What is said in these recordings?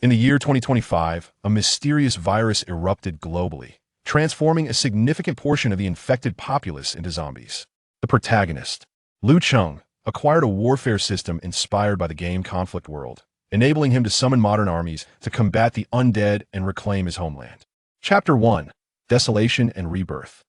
In the year 2025, a mysterious virus erupted globally, transforming a significant portion of the infected populace into zombies. The protagonist, Cheng, acquired a warfare system inspired by the game Conflict World, enabling him to summon modern armies to combat the undead and reclaim his homeland. Chapter 1: Desolation and Rebirth.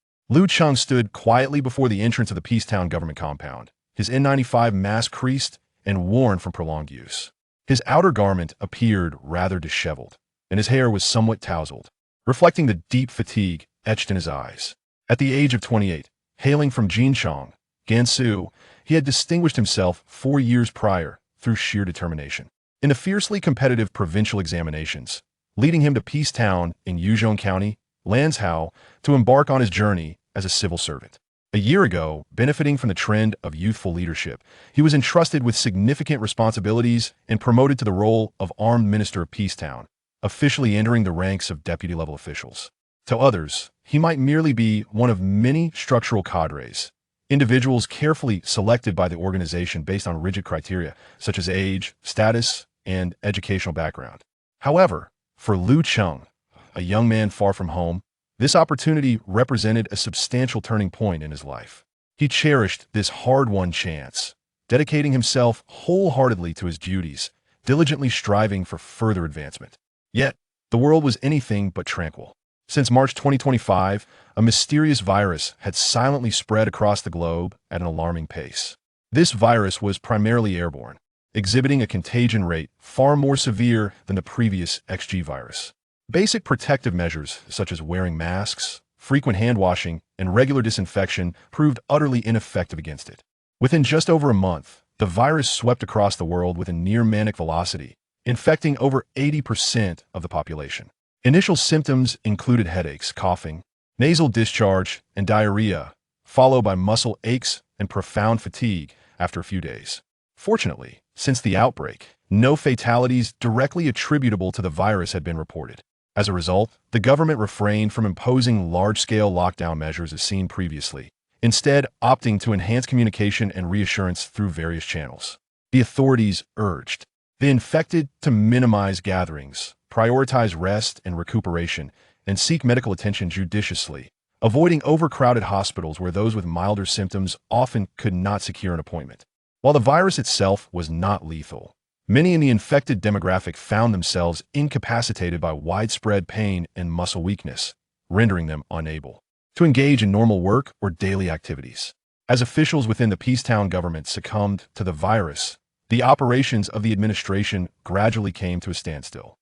Cheng stood quietly before the entrance of the Peacetown government compound, his N95 mask creased and worn from prolonged use. His outer garment appeared rather disheveled, and his hair was somewhat tousled, reflecting the deep fatigue etched in his eyes. At the age of 28, hailing from Jincheng, Gansu, he had distinguished himself 4 years prior through sheer determination in the fiercely competitive provincial examinations, leading him to Peacetown in Yuzhong County, Lanzhou, to embark on his journey as a civil servant. A year ago, benefiting from the trend of youthful leadership, he was entrusted with significant responsibilities and promoted to the role of Armed Minister of Peacetown, officially entering the ranks of deputy-level officials. To others, he might merely be one of many structural cadres, individuals carefully selected by the organization based on rigid criteria such as age, status, and educational background. However, for Cheng, a young man far from home, this opportunity represented a substantial turning point in his life. He cherished this hard-won chance, dedicating himself wholeheartedly to his duties, diligently striving for further advancement. Yet, the world was anything but tranquil. Since March 2025, a mysterious virus had silently spread across the globe at an alarming pace. This virus was primarily airborne, exhibiting a contagion rate far more severe than the previous XG virus. Basic protective measures, such as wearing masks, frequent hand washing, and regular disinfection, proved utterly ineffective against it. Within just over a month, the virus swept across the world with a near-manic velocity, infecting over 80% of the population. Initial symptoms included headaches, coughing, nasal discharge, and diarrhea, followed by muscle aches and profound fatigue after a few days. Fortunately, since the outbreak, no fatalities directly attributable to the virus had been reported. As a result, the government refrained from imposing large-scale lockdown measures as seen previously, instead opting to enhance communication and reassurance through various channels. The authorities urged the infected to minimize gatherings, prioritize rest and recuperation, and seek medical attention judiciously, avoiding overcrowded hospitals where those with milder symptoms often could not secure an appointment. While the virus itself was not lethal, many in the infected demographic found themselves incapacitated by widespread pain and muscle weakness, rendering them unable to engage in normal work or daily activities. As officials within the Peacetown government succumbed to the virus, the operations of the administration gradually came to a standstill.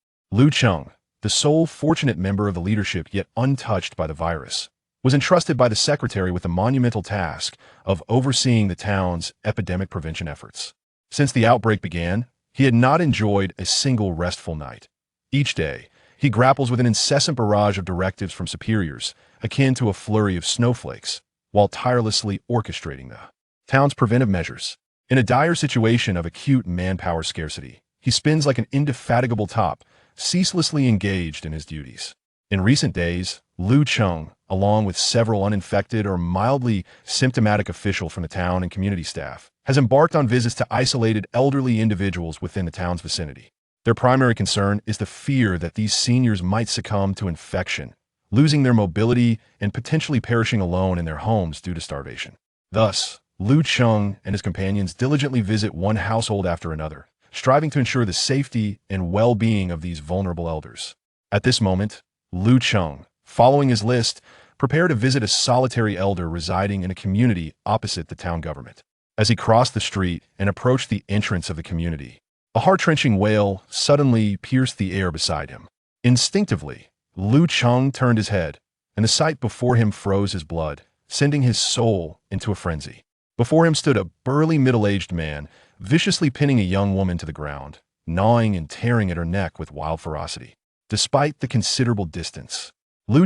Cheng, the sole fortunate member of the leadership yet untouched by the virus, was entrusted by the secretary with the monumental task of overseeing the town's epidemic prevention efforts. Since the outbreak began, he had not enjoyed a single restful night. Each day, he grapples with an incessant barrage of directives from superiors, akin to a flurry of snowflakes, while tirelessly orchestrating the town's preventive measures. In a dire situation of acute manpower scarcity, he spins like an indefatigable top, ceaselessly engaged in his duties. In recent days, Cheng, along with several uninfected or mildly symptomatic officials from the town and community staff, has embarked on visits to isolated elderly individuals within the town's vicinity. Their primary concern is the fear that these seniors might succumb to infection, losing their mobility and potentially perishing alone in their homes due to starvation. Thus, Cheng and his companions diligently visit one household after another, striving to ensure the safety and well-being of these vulnerable elders. At this moment, Cheng, following his list, prepared to visit a solitary elder residing in a community opposite the town government. As he crossed the street and approached the entrance of the community, a heart-wrenching wail suddenly pierced the air beside him. Instinctively, Cheng turned his head, and the sight before him froze his blood, sending his soul into a frenzy. Before him stood a burly middle-aged man, viciously pinning a young woman to the ground, gnawing and tearing at her neck with wild ferocity. Despite the considerable distance,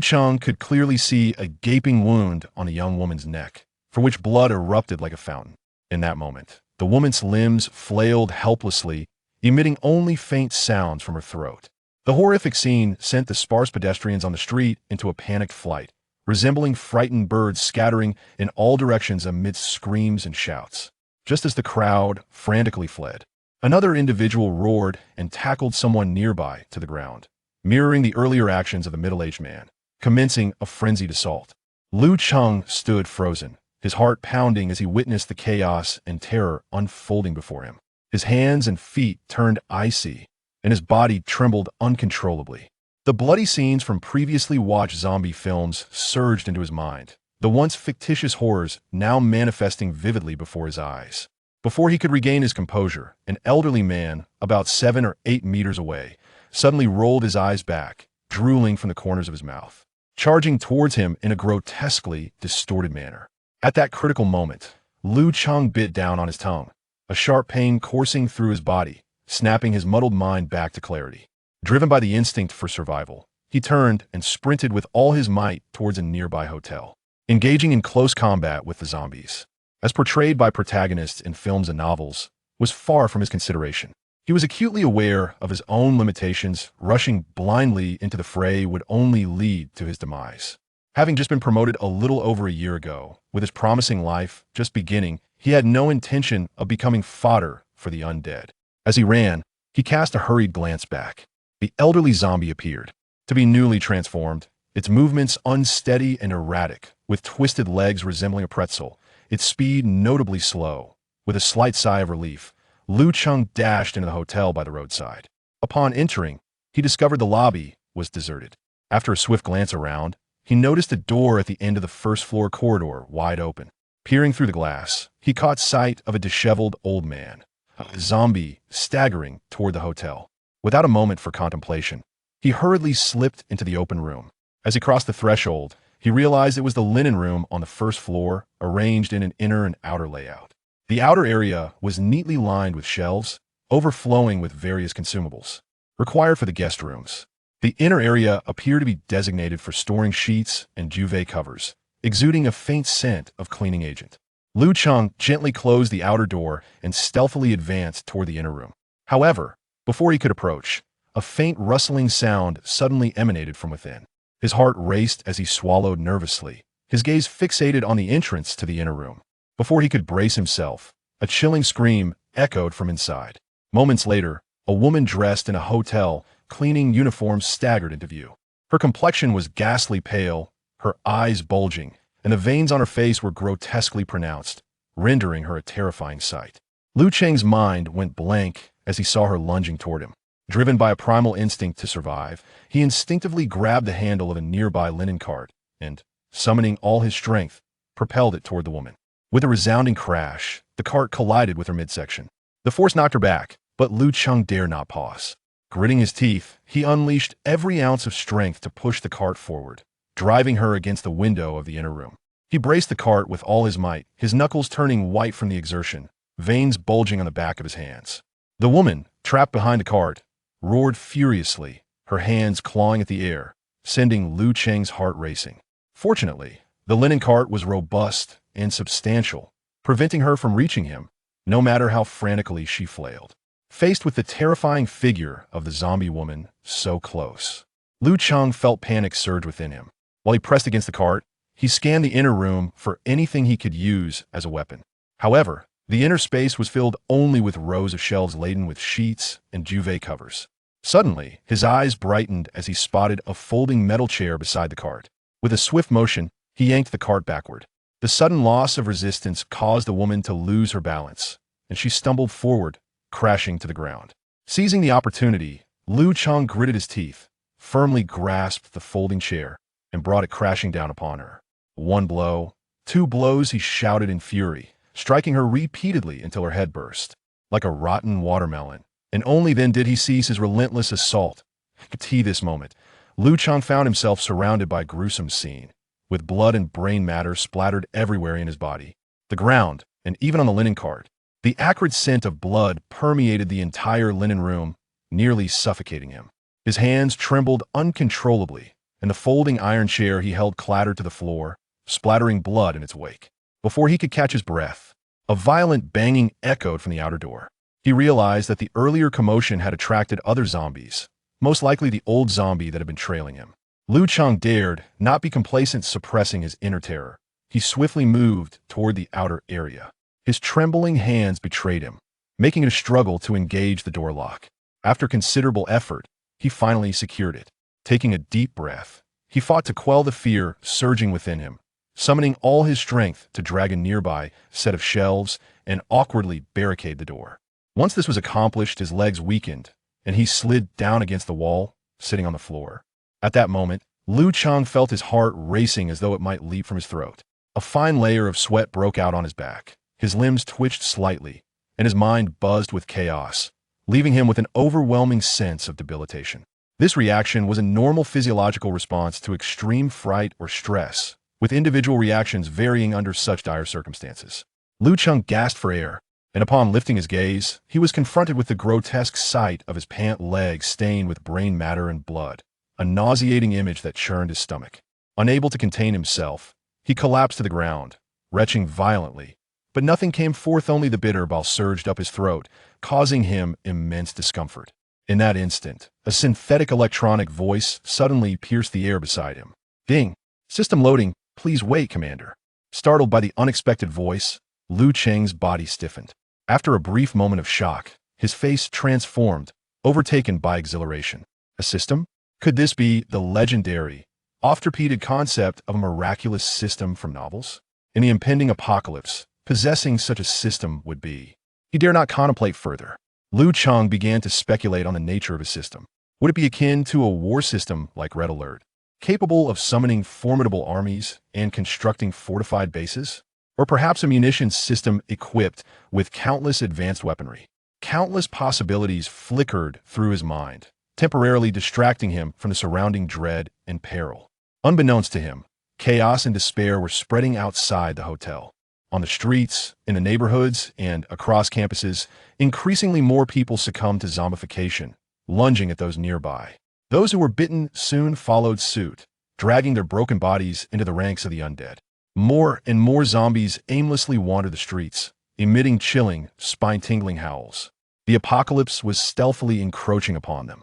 Cheng could clearly see a gaping wound on a young woman's neck, for which blood erupted like a fountain. In that moment, the woman's limbs flailed helplessly, emitting only faint sounds from her throat. The horrific scene sent the sparse pedestrians on the street into a panicked flight, resembling frightened birds scattering in all directions amidst screams and shouts. Just as the crowd frantically fled, Another individual roared and tackled someone nearby to the ground, mirroring the earlier actions of the middle-aged man, commencing a frenzied assault. Lu Cheng stood frozen, his heart pounding as he witnessed the chaos and terror unfolding before him. His hands and feet turned icy, and his body trembled uncontrollably. The bloody scenes from previously watched zombie films surged into his mind, the once fictitious horrors now manifesting vividly before his eyes. Before he could regain his composure, an elderly man, about 7 or 8 meters away, suddenly rolled his eyes back, drooling from the corners of his mouth, charging towards him in a grotesquely distorted manner. At that critical moment, Lu Cheng bit down on his tongue, a sharp pain coursing through his body, snapping his muddled mind back to clarity. Driven by the instinct for survival, he turned and sprinted with all his might towards a nearby hotel, engaging in close combat with the zombies, as portrayed by protagonists in films and novels, was far from his consideration. He was acutely aware of his own limitations. Rushing blindly into the fray would only lead to his demise. Having just been promoted a little over a year ago, with his promising life just beginning, he had no intention of becoming fodder for the undead. As he ran, he cast a hurried glance back. The elderly zombie appeared, to be newly transformed, its movements unsteady and erratic, with twisted legs resembling a pretzel, its speed notably slow. With a slight sigh of relief, Lu Cheng dashed into the hotel by the roadside. Upon entering, he discovered the lobby was deserted. After a swift glance around, he noticed a door at the end of the first-floor corridor wide open. Peering through the glass, he caught sight of a disheveled old man, a zombie, staggering toward the hotel. Without a moment for contemplation, he hurriedly slipped into the open room. As he crossed the threshold, he realized it was the linen room on the first floor, arranged in an inner and outer layout. The outer area was neatly lined with shelves, overflowing with various consumables, required for the guest rooms. The inner area appeared to be designated for storing sheets and duvet covers, exuding a faint scent of cleaning agent. Lu Cheng gently closed the outer door and stealthily advanced toward the inner room. However, before he could approach, a faint rustling sound suddenly emanated from within. His heart raced as he swallowed nervously, his gaze fixated on the entrance to the inner room. Before he could brace himself, a chilling scream echoed from inside. Moments later, a woman dressed in a hotel cleaning uniform staggered into view. Her complexion was ghastly pale, her eyes bulging, and the veins on her face were grotesquely pronounced, rendering her a terrifying sight. Lu Cheng's mind went blank as he saw her lunging toward him. Driven by a primal instinct to survive, he instinctively grabbed the handle of a nearby linen cart and, summoning all his strength, propelled it toward the woman. With a resounding crash, the cart collided with her midsection. The force knocked her back, but Lu Cheng dared not pause. Gritting his teeth, he unleashed every ounce of strength to push the cart forward, driving her against the window of the inner room. He braced the cart with all his might, his knuckles turning white from the exertion, veins bulging on the back of his hands. The woman, trapped behind the cart, roared furiously, her hands clawing at the air, sending Lu Cheng's heart racing. Fortunately, the linen cart was robust and substantial, preventing her from reaching him, no matter how frantically she flailed. Faced with the terrifying figure of the zombie woman so close, Lu Cheng felt panic surge within him. While he pressed against the cart, he scanned the inner room for anything he could use as a weapon. However, the inner space was filled only with rows of shelves laden with sheets and duvet covers. Suddenly, his eyes brightened as he spotted a folding metal chair beside the cart. With a swift motion, he yanked the cart backward. The sudden loss of resistance caused the woman to lose her balance, and she stumbled forward, crashing to the ground. Seizing the opportunity, Lu Cheng gritted his teeth, firmly grasped the folding chair, and brought it crashing down upon her. One blow, 2 blows, he shouted in fury, striking her repeatedly until her head burst, like a rotten watermelon, and only then did he cease his relentless assault. At this moment, Lu Cheng found himself surrounded by a gruesome scene, with blood and brain matter splattered everywhere in his body, the ground, and even on the linen cart. The acrid scent of blood permeated the entire linen room, nearly suffocating him. His hands trembled uncontrollably, and the folding iron chair he held clattered to the floor, splattering blood in its wake. Before he could catch his breath, a violent banging echoed from the outer door. He realized that the earlier commotion had attracted other zombies, most likely the old zombie that had been trailing him. Lu Cheng dared not be complacent, suppressing his inner terror. He swiftly moved toward the outer area. His trembling hands betrayed him. making it a struggle to engage the door lock. After considerable effort, he finally secured it. Taking a deep breath, he fought to quell the fear surging within him, summoning all his strength to drag a nearby set of shelves and awkwardly barricade the door. Once this was accomplished, his legs weakened, and he slid down against the wall, sitting on the floor. At that moment, Lu Cheng felt his heart racing as though it might leap from his throat. A fine layer of sweat broke out on his back. His limbs twitched slightly, and his mind buzzed with chaos, leaving him with an overwhelming sense of debilitation. This reaction was a normal physiological response to extreme fright or stress, with individual reactions varying under such dire circumstances. Lu Cheng gasped for air, and upon lifting his gaze, he was confronted with the grotesque sight of his pant leg stained with brain matter and blood, a nauseating image that churned his stomach. Unable to contain himself, he collapsed to the ground, retching violently, but nothing came forth, only the bitter bile surged up his throat, causing him immense discomfort. In that instant, a synthetic electronic voice suddenly pierced the air beside him. "Ding! System loading, please wait, Commander." Startled by the unexpected voice, Lu Cheng's body stiffened. After a brief moment of shock, his face transformed, overtaken by exhilaration. A system? Could this be the legendary, oft-repeated concept of a miraculous system from novels? In the impending apocalypse, possessing such a system would be. He dare not contemplate further. Lu Cheng began to speculate on the nature of his system. Would it be akin to a war system like Red Alert, capable of summoning formidable armies and constructing fortified bases? Or perhaps a munitions system equipped with countless advanced weaponry? Countless possibilities flickered through his mind, temporarily distracting him from the surrounding dread and peril. Unbeknownst to him, chaos and despair were spreading outside the hotel. On the streets, in the neighborhoods, and across campuses, increasingly more people succumbed to zombification, lunging at those nearby. Those who were bitten soon followed suit, dragging their broken bodies into the ranks of the undead. More and more zombies aimlessly wandered the streets, emitting chilling, spine-tingling howls. The apocalypse was stealthily encroaching upon them.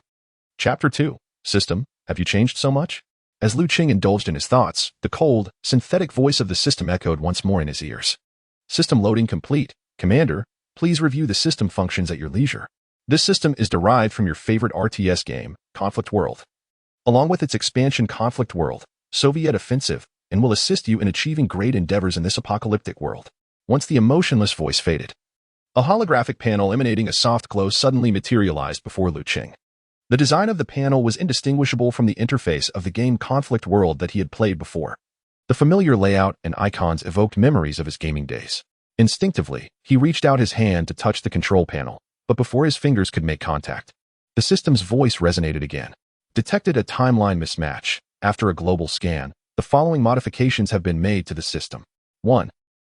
Chapter 2. System, have you changed so much? As Lu Cheng indulged in his thoughts, the cold, synthetic voice of the system echoed once more in his ears. System loading complete. Commander, please review the system functions at your leisure. This system is derived from your favorite RTS game, Conflict World. Along with its expansion Conflict World, Soviet Offensive, and will assist you in achieving great endeavors in this apocalyptic world. Once the emotionless voice faded, a holographic panel emanating a soft glow suddenly materialized before Lu Cheng. The design of the panel was indistinguishable from the interface of the game Conflict World that he had played before. The familiar layout and icons evoked memories of his gaming days. Instinctively, he reached out his hand to touch the control panel, but before his fingers could make contact, the system's voice resonated again. Detected a timeline mismatch. After a global scan, the following modifications have been made to the system. 1.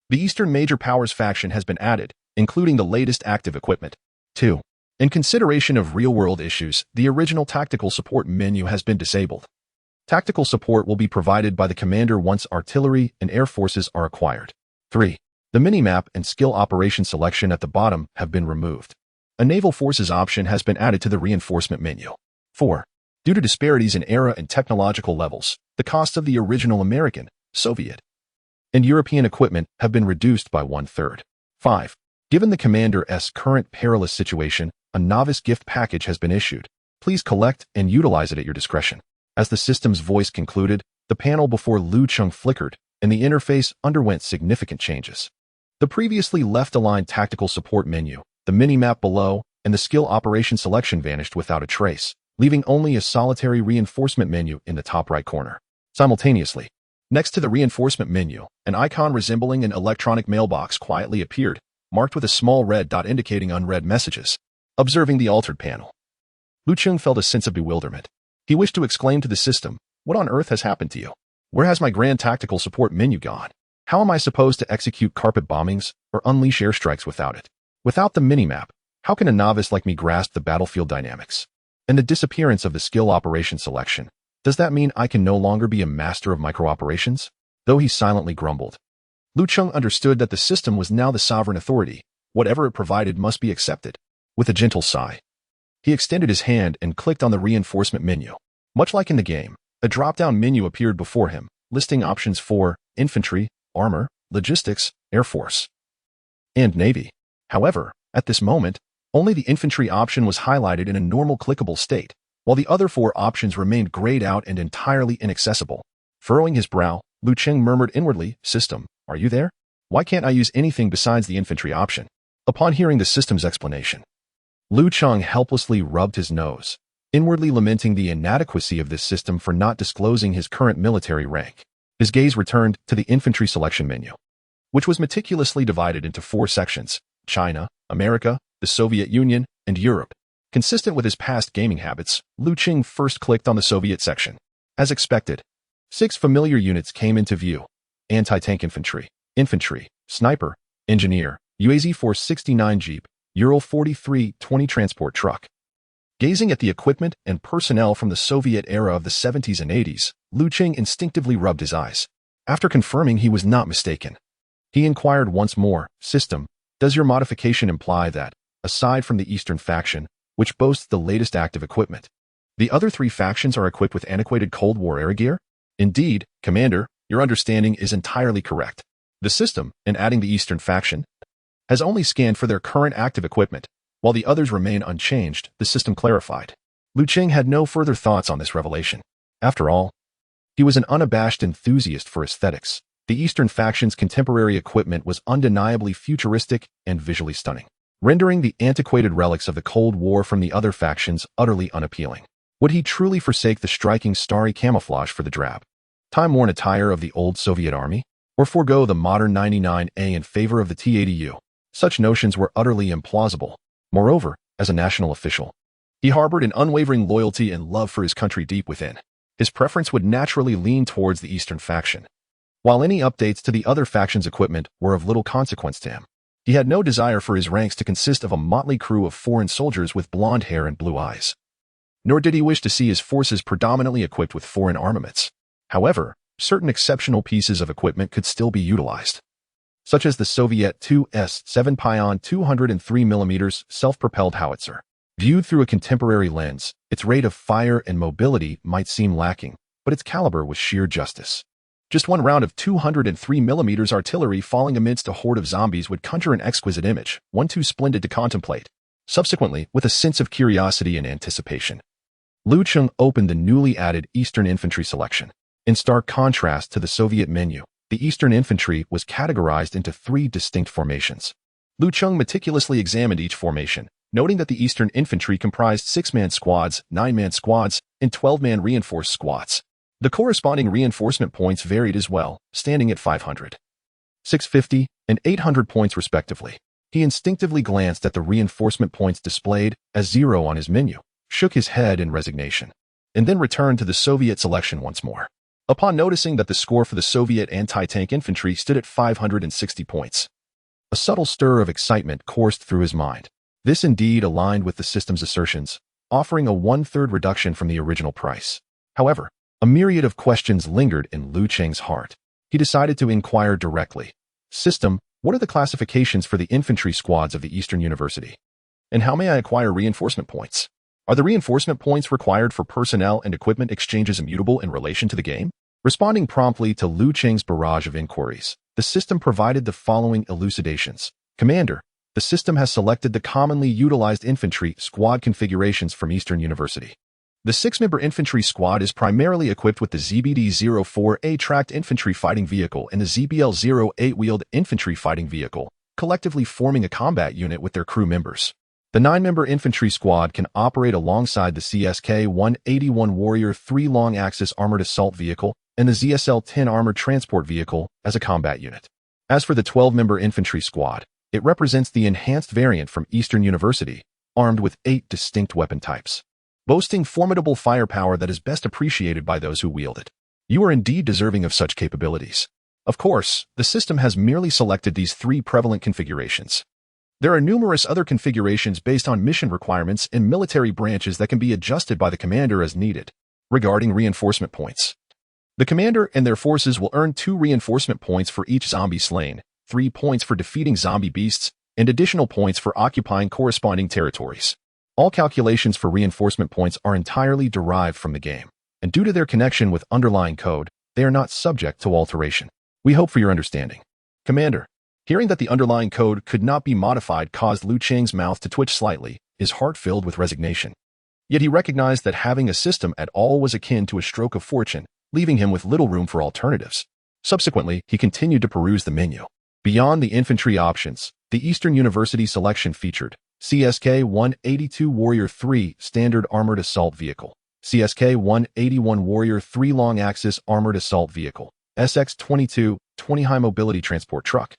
The Eastern Major Powers faction has been added, including the latest active equipment. 2. In consideration of real-world issues, the original tactical support menu has been disabled. Tactical support will be provided by the commander once artillery and air forces are acquired. 3. The minimap and skill operation selection at the bottom have been removed. A naval forces option has been added to the reinforcement menu. 4. Due to disparities in era and technological levels, the cost of the original American, Soviet, and European equipment have been reduced by 1/3. 5. Given the commander's current perilous situation, a novice gift package has been issued. Please collect and utilize it at your discretion. As the system's voice concluded, the panel before Lu Cheng flickered, and the interface underwent significant changes. The previously left-aligned tactical support menu, the minimap below, and the skill operation selection vanished without a trace, leaving only a solitary reinforcement menu in the top right corner. Simultaneously, next to the reinforcement menu, an icon resembling an electronic mailbox quietly appeared, marked with a small red dot indicating unread messages. Observing the altered panel, Lu Cheng felt a sense of bewilderment. He wished to exclaim to the system, "What on earth has happened to you? Where has my grand tactical support menu gone? How am I supposed to execute carpet bombings or unleash airstrikes without it? Without the minimap, how can a novice like me grasp the battlefield dynamics? And the disappearance of the skill operation selection, does that mean I can no longer be a master of micro-operations?" Though he silently grumbled, Lu Cheng understood that the system was now the sovereign authority. Whatever it provided must be accepted. With a gentle sigh, he extended his hand and clicked on the reinforcement menu. Much like in the game, a drop-down menu appeared before him, listing options for infantry, armor, logistics, air force, and navy. However, At this moment, only the infantry option was highlighted in a normal clickable state, while the other 4 options remained grayed out and entirely inaccessible. Furrowing his brow, Lu Cheng murmured inwardly, "System, are you there? Why can't I use anything besides the infantry option?" Upon hearing the system's explanation, Lu Cheng helplessly rubbed his nose, inwardly lamenting the inadequacy of this system for not disclosing his current military rank. His gaze returned to the infantry selection menu, which was meticulously divided into 4 sections: China, America, the Soviet Union, and Europe. Consistent with his past gaming habits, Lu Cheng first clicked on the Soviet section. As expected, 6 familiar units came into view: anti-tank infantry, sniper, engineer, UAZ 469 Jeep, Ural 4320 transport truck. Gazing at the equipment and personnel from the Soviet era of the 70s and 80s, Lu Cheng instinctively rubbed his eyes. After confirming he was not mistaken, he inquired once more, "System, does your modification imply that, aside from the Eastern faction, which boasts the latest active equipment, the other 3 factions are equipped with antiquated Cold War era gear?" "Indeed, Commander, your understanding is entirely correct. The system, in adding the Eastern faction, has only scanned for their current active equipment, while the others remain unchanged," the system clarified. Lu Cheng had no further thoughts on this revelation. After all, he was an unabashed enthusiast for aesthetics. The Eastern faction's contemporary equipment was undeniably futuristic and visually stunning, rendering the antiquated relics of the Cold War from the other factions utterly unappealing. Would he truly forsake the striking starry camouflage for the drab, time-worn attire of the old Soviet army, or forego the modern 99A in favor of the T-80U? Such notions were utterly implausible. Moreover, as a national official, he harbored an unwavering loyalty and love for his country deep within. His preference would naturally lean towards the Eastern faction, while any updates to the other faction's equipment were of little consequence to him. He had no desire for his ranks to consist of a motley crew of foreign soldiers with blonde hair and blue eyes, nor did he wish to see his forces predominantly equipped with foreign armaments. However, certain exceptional pieces of equipment could still be utilized, such as the Soviet Tu-7 Pion 203mm self-propelled howitzer. Viewed through a contemporary lens, its rate of fire and mobility might seem lacking, but its caliber was sheer justice. Just one round of 203mm artillery falling amidst a horde of zombies would conjure an exquisite image, one too splendid to contemplate. Subsequently, with a sense of curiosity and anticipation, Lu Cheng opened the newly added Eastern Infantry selection. In stark contrast to the Soviet menu, the Eastern Infantry was categorized into 3 distinct formations. Lu Cheng meticulously examined each formation, noting that the Eastern Infantry comprised 6-man squads, 9-man squads, and 12-man reinforced squads. The corresponding reinforcement points varied as well, standing at 500, 650, and 800 points respectively. He instinctively glanced at the reinforcement points displayed as 0 on his menu, shook his head in resignation, and then returned to the Soviet selection once more. Upon noticing that the score for the Soviet anti-tank infantry stood at 560 points, a subtle stir of excitement coursed through his mind. This indeed aligned with the system's assertions, offering a 1/3 reduction from the original price. However, a myriad of questions lingered in Lu Cheng's heart. He decided to inquire directly. "System, what are the classifications for the infantry squads of the Eastern University? And how may I acquire reinforcement points? Are the reinforcement points required for personnel and equipment exchanges immutable in relation to the game?" Responding promptly to Lu Cheng's barrage of inquiries, the system provided the following elucidations. "Commander, the system has selected the commonly utilized infantry squad configurations from Eastern University. The 6-member infantry squad is primarily equipped with the ZBD-04A tracked infantry fighting vehicle and the ZBL-08 wheeled infantry fighting vehicle, collectively forming a combat unit with their crew members. The 9-member infantry squad can operate alongside the CSK-181 Warrior 3 long-axis armored assault vehicle and the ZSL-10 armored transport vehicle as a combat unit. As for the 12-member infantry squad, it represents the enhanced variant from Eastern University, armed with 8 distinct weapon types, boasting formidable firepower that is best appreciated by those who wield it. You are indeed deserving of such capabilities. Of course, the system has merely selected these 3 prevalent configurations. There are numerous other configurations based on mission requirements and military branches that can be adjusted by the commander as needed. Regarding reinforcement points, the commander and their forces will earn 2 reinforcement points for each zombie slain, 3 points for defeating zombie beasts, and additional points for occupying corresponding territories. All calculations for reinforcement points are entirely derived from the game, and due to their connection with underlying code, they are not subject to alteration. We hope for your understanding. Commander, Hearing that the underlying code could not be modified caused Lu Cheng's mouth to twitch slightly, his heart filled with resignation. Yet he recognized that having a system at all was akin to a stroke of fortune, leaving him with little room for alternatives. Subsequently, he continued to peruse the menu. Beyond the infantry options, the Eastern University selection featured CSK-182 Warrior 3 Standard Armored Assault Vehicle, CSK-181 Warrior 3 Long-Axis Armored Assault Vehicle, SX-22 20 High Mobility Transport Truck,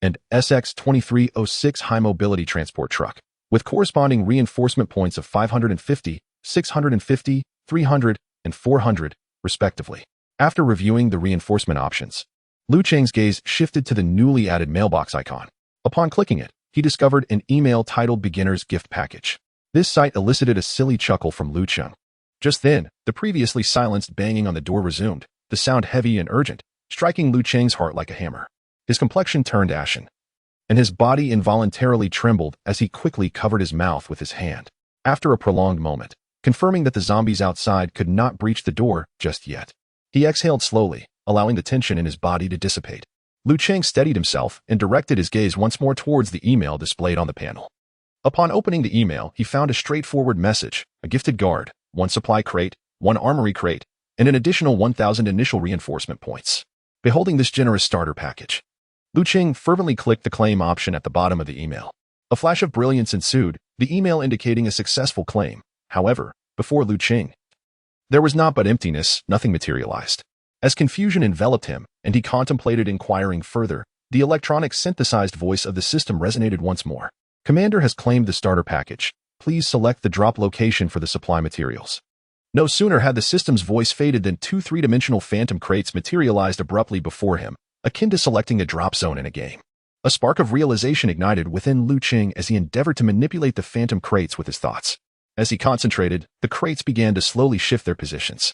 and SX-2306 High Mobility Transport Truck, with corresponding reinforcement points of 550, 650, 300, and 400, respectively. After reviewing the reinforcement options, Lu Cheng's gaze shifted to the newly added mailbox icon. Upon clicking it, he discovered an email titled Beginner's Gift Package. This sight elicited a silly chuckle from Lu Cheng. Just then, the previously silenced banging on the door resumed, the sound heavy and urgent, striking Lu Cheng's heart like a hammer. His complexion turned ashen, and his body involuntarily trembled as he quickly covered his mouth with his hand. After a prolonged moment, confirming that the zombies outside could not breach the door just yet, he exhaled slowly, allowing the tension in his body to dissipate. Lu Cheng steadied himself and directed his gaze once more towards the email displayed on the panel. Upon opening the email, he found a straightforward message: a gifted guard, 1 supply crate, 1 armory crate, and an additional 1,000 initial reinforcement points. Beholding this generous starter package, Lu Cheng fervently clicked the claim option at the bottom of the email. A flash of brilliance ensued, the email indicating a successful claim. However, before Lu Cheng, there was naught but emptiness, nothing materialized. As confusion enveloped him, and he contemplated inquiring further, the electronic synthesized voice of the system resonated once more. Commander has claimed the starter package. Please select the drop location for the supply materials. No sooner had the system's voice faded than 2 three-dimensional phantom crates materialized abruptly before him, akin to selecting a drop zone in a game. A spark of realization ignited within Lu Cheng as he endeavored to manipulate the phantom crates with his thoughts. As he concentrated, the crates began to slowly shift their positions.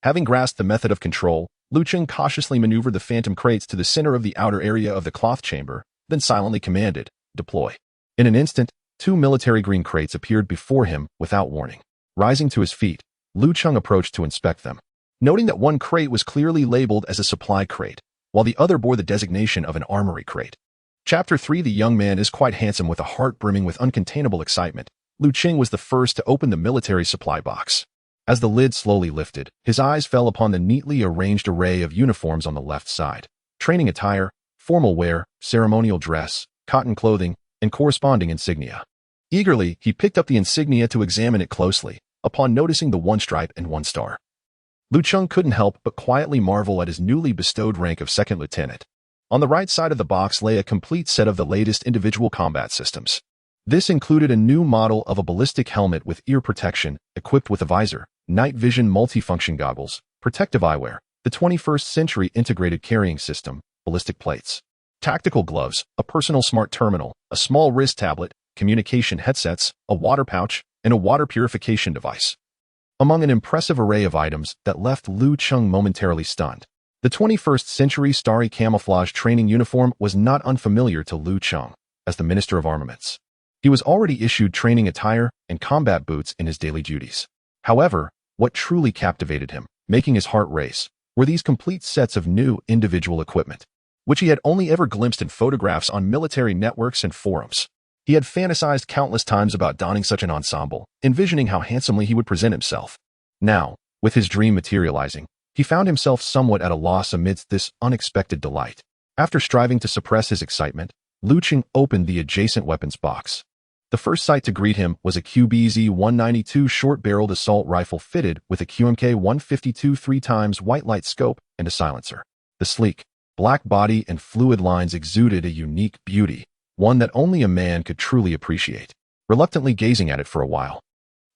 Having grasped the method of control, Lu Cheng cautiously maneuvered the phantom crates to the center of the outer area of the cloth chamber, then silently commanded, "Deploy." In an instant, 2 military green crates appeared before him without warning. Rising to his feet, Lu Cheng approached to inspect them. Noting that one crate was clearly labeled as a supply crate, while the other bore the designation of an armory crate. Chapter 3. The young man is quite handsome. With a heart brimming with uncontainable excitement, Lu Cheng was the first to open the military supply box. As the lid slowly lifted, his eyes fell upon the neatly arranged array of uniforms on the left side. Training attire, formal wear, ceremonial dress, cotton clothing, and corresponding insignia. Eagerly, he picked up the insignia to examine it closely, upon noticing the 1 stripe and 1 star. Lu Cheng couldn't help but quietly marvel at his newly bestowed rank of second lieutenant. On the right side of the box lay a complete set of the latest individual combat systems. This included a new model of a ballistic helmet with ear protection, equipped with a visor, night vision multifunction goggles, protective eyewear, the 21st century integrated carrying system, ballistic plates, tactical gloves, a personal smart terminal, a small wrist tablet, communication headsets, a water pouch, and a water purification device. Among an impressive array of items that left Lu Cheng momentarily stunned, the 21st century starry camouflage training uniform was not unfamiliar to Lu Cheng. As the Minister of Armaments, he was already issued training attire and combat boots in his daily duties. However, what truly captivated him, making his heart race, were these complete sets of new individual equipment, which he had only ever glimpsed in photographs on military networks and forums. He had fantasized countless times about donning such an ensemble, envisioning how handsomely he would present himself. Now, with his dream materializing, he found himself somewhat at a loss amidst this unexpected delight. After striving to suppress his excitement, Lu Cheng opened the adjacent weapons box. The first sight to greet him was a QBZ-192 short-barreled assault rifle fitted with a QMK-152 3x white light scope and a silencer. The sleek, black body and fluid lines exuded a unique beauty, one that only a man could truly appreciate. Reluctantly gazing at it for a while,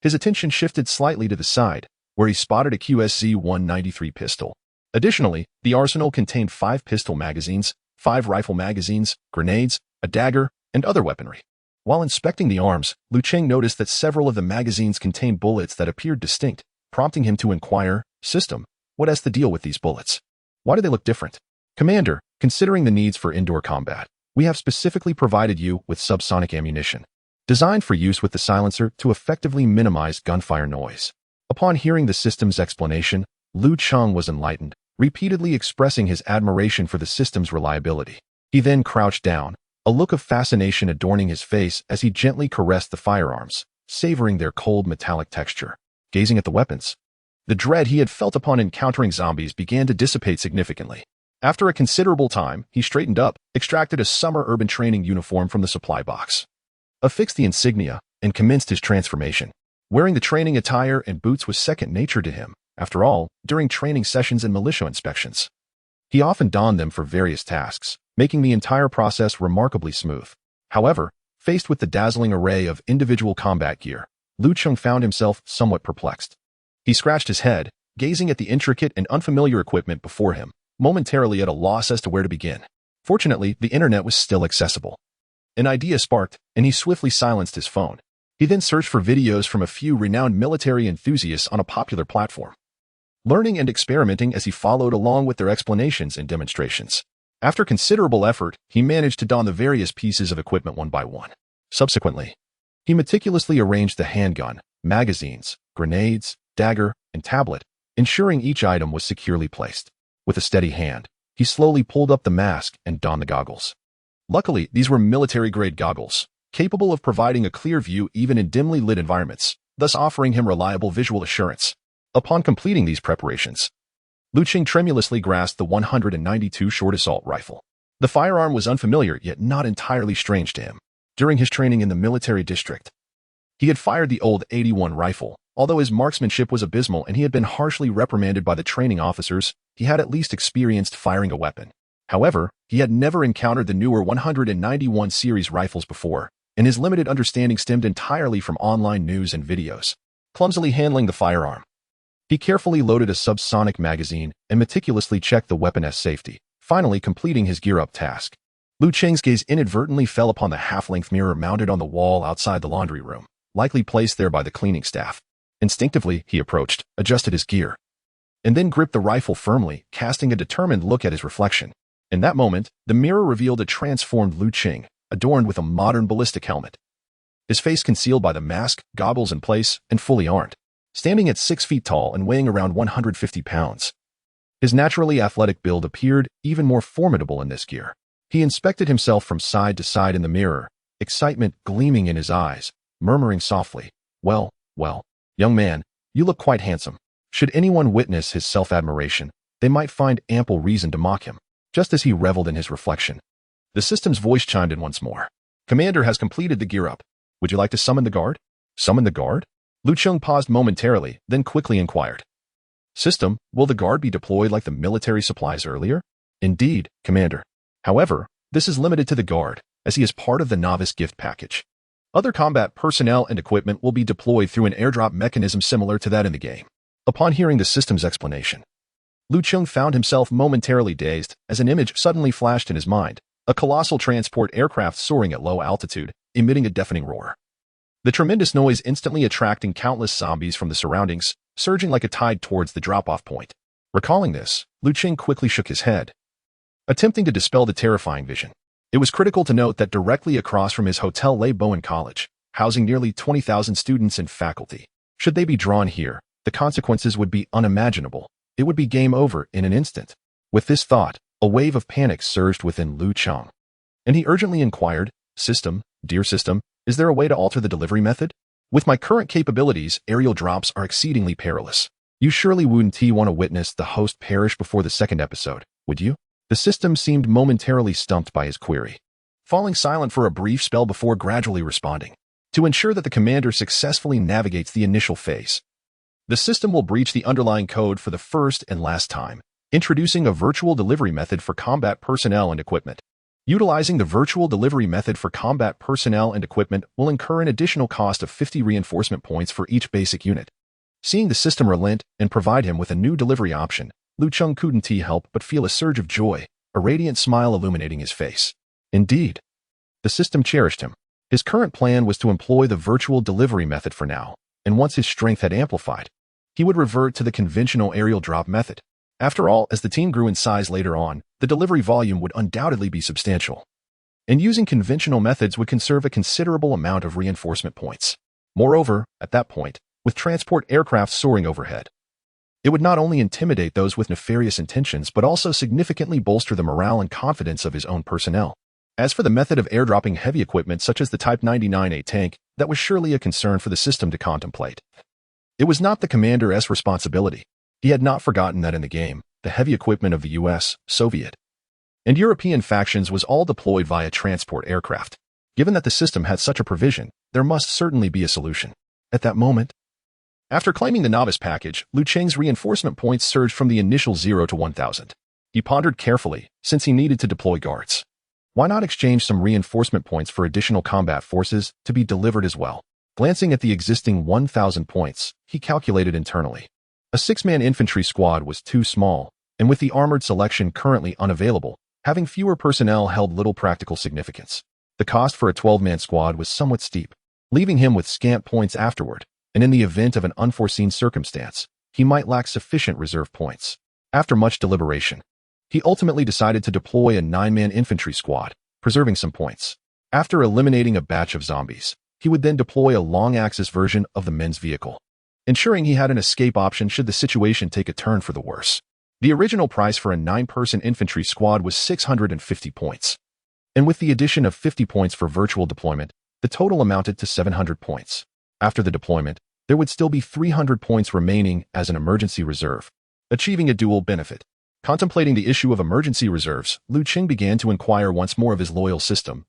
his attention shifted slightly to the side, where he spotted a QSZ-193 pistol. Additionally, the arsenal contained 5 pistol magazines, 5 rifle magazines, grenades, a dagger, and other weaponry. While inspecting the arms, Lu Cheng noticed that several of the magazines contained bullets that appeared distinct, prompting him to inquire, "System, what has the deal with these bullets? Why do they look different?" "Commander, considering the needs for indoor combat, we have specifically provided you with subsonic ammunition, designed for use with the silencer to effectively minimize gunfire noise." Upon hearing the system's explanation, Lu Cheng was enlightened, repeatedly expressing his admiration for the system's reliability. He then crouched down, a look of fascination adorning his face as he gently caressed the firearms, savoring their cold metallic texture. Gazing at the weapons, the dread he had felt upon encountering zombies began to dissipate significantly. After a considerable time, he straightened up, extracted a summer urban training uniform from the supply box, affixed the insignia, and commenced his transformation. Wearing the training attire and boots was second nature to him. After all, during training sessions and militia inspections, he often donned them for various tasks, making the entire process remarkably smooth. However, faced with the dazzling array of individual combat gear, Lu Cheng found himself somewhat perplexed. He scratched his head, gazing at the intricate and unfamiliar equipment before him, momentarily at a loss as to where to begin. Fortunately, the internet was still accessible. An idea sparked, and he swiftly silenced his phone. He then searched for videos from a few renowned military enthusiasts on a popular platform, learning and experimenting as he followed along with their explanations and demonstrations. After considerable effort, he managed to don the various pieces of equipment one by one. Subsequently, he meticulously arranged the handgun, magazines, grenades, dagger, and tablet, ensuring each item was securely placed. With a steady hand, he slowly pulled up the mask and donned the goggles. Luckily, these were military-grade goggles, capable of providing a clear view even in dimly lit environments, thus offering him reliable visual assurance. Upon completing these preparations, Lu Cheng tremulously grasped the 192 short assault rifle. The firearm was unfamiliar yet not entirely strange to him. During his training in the military district, he had fired the old 81 rifle. Although his marksmanship was abysmal and he had been harshly reprimanded by the training officers, he had at least experienced firing a weapon. However, he had never encountered the newer 191 series rifles before, and his limited understanding stemmed entirely from online news and videos. Clumsily handling the firearm, he carefully loaded a subsonic magazine and meticulously checked the weapon's safety, finally completing his gear-up task. Lu Cheng's gaze inadvertently fell upon the half-length mirror mounted on the wall outside the laundry room, likely placed there by the cleaning staff. Instinctively, he approached, adjusted his gear, and then gripped the rifle firmly, casting a determined look at his reflection. In that moment, the mirror revealed a transformed Lu Cheng, adorned with a modern ballistic helmet, his face concealed by the mask, goggles in place, and fully armed. Standing at 6 feet tall and weighing around 150 pounds, his naturally athletic build appeared even more formidable in this gear. He inspected himself from side to side in the mirror, excitement gleaming in his eyes, murmuring softly, "Well, young man, you look quite handsome." Should anyone witness his self-admiration, they might find ample reason to mock him. Just as he reveled in his reflection, the system's voice chimed in once more. "Commander has completed the gear-up. Would you like to summon the guard?" "Summon the guard?" Lu Cheng paused momentarily, then quickly inquired. "System, will the guard be deployed like the military supplies earlier?" "Indeed, Commander. However, this is limited to the guard, as he is part of the novice gift package. Other combat personnel and equipment will be deployed through an airdrop mechanism similar to that in the game." Upon hearing the system's explanation, Lu Cheng found himself momentarily dazed as an image suddenly flashed in his mind, a colossal transport aircraft soaring at low altitude, emitting a deafening roar. The tremendous noise instantly attracting countless zombies from the surroundings, surging like a tide towards the drop-off point. Recalling this, Lu Cheng quickly shook his head, attempting to dispel the terrifying vision. It was critical to note that directly across from his hotel lay Bowen College, housing nearly 20,000 students and faculty. Should they be drawn here, the consequences would be unimaginable. It would be game over in an instant. With this thought, a wave of panic surged within Lu Cheng, and he urgently inquired, "System, dear system, is there a way to alter the delivery method? With my current capabilities, aerial drops are exceedingly perilous. You surely wouldn't want to witness the host perish before the second episode, would you?" The system seemed momentarily stumped by his query, falling silent for a brief spell before gradually responding. To ensure that the commander successfully navigates the initial phase, the system will breach the underlying code for the first and last time, introducing a virtual delivery method for combat personnel and equipment. Utilizing the virtual delivery method for combat personnel and equipment will incur an additional cost of 50 reinforcement points for each basic unit. Seeing the system relent and provide him with a new delivery option, Lu Cheng couldn't help but feel a surge of joy, a radiant smile illuminating his face. Indeed, the system cherished him. His current plan was to employ the virtual delivery method for now, and once his strength had amplified, he would revert to the conventional aerial drop method. After all, as the team grew in size later on, the delivery volume would undoubtedly be substantial, and using conventional methods would conserve a considerable amount of reinforcement points. Moreover, at that point, with transport aircraft soaring overhead, It would not only intimidate those with nefarious intentions but also significantly bolster the morale and confidence of his own personnel. As for the method of airdropping heavy equipment such as the Type 99A tank, that was surely a concern for the system to contemplate. It was not the commander's responsibility. He had not forgotten that in the game, the heavy equipment of the US, Soviet, and European factions was all deployed via transport aircraft. Given that the system had such a provision, there must certainly be a solution. At that moment, after claiming the novice package, Lu Cheng's reinforcement points surged from the initial 0 to 1,000. He pondered carefully, since he needed to deploy guards. Why not exchange some reinforcement points for additional combat forces to be delivered as well? Glancing at the existing 1,000 points, he calculated internally. A 6-man infantry squad was too small, and with the armored selection currently unavailable, having fewer personnel held little practical significance. The cost for a 12-man squad was somewhat steep, leaving him with scant points afterward, and in the event of an unforeseen circumstance, he might lack sufficient reserve points. After much deliberation, he ultimately decided to deploy a 9-man infantry squad, preserving some points. After eliminating a batch of zombies, he would then deploy a long-axis version of the men's vehicle, ensuring he had an escape option should the situation take a turn for the worse. The original price for a 9-person infantry squad was 650 points, and with the addition of 50 points for virtual deployment, the total amounted to 700 points. After the deployment, there would still be 300 points remaining as an emergency reserve, achieving a dual benefit. Contemplating the issue of emergency reserves, Lu Cheng began to inquire once more of his loyal system.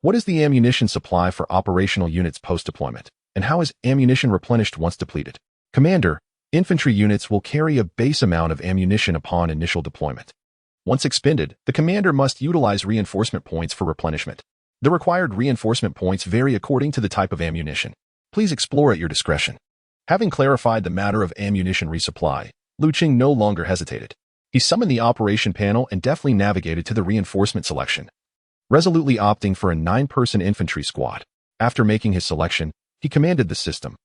What is the ammunition supply for operational units post-deployment, and how is ammunition replenished once depleted? Commander, infantry units will carry a base amount of ammunition upon initial deployment. Once expended, the commander must utilize reinforcement points for replenishment. The required reinforcement points vary according to the type of ammunition. Please explore at your discretion. Having clarified the matter of ammunition resupply, Lu Cheng no longer hesitated. He summoned the operation panel and deftly navigated to the reinforcement selection, resolutely opting for a 9-person infantry squad. After making his selection, he commanded the system,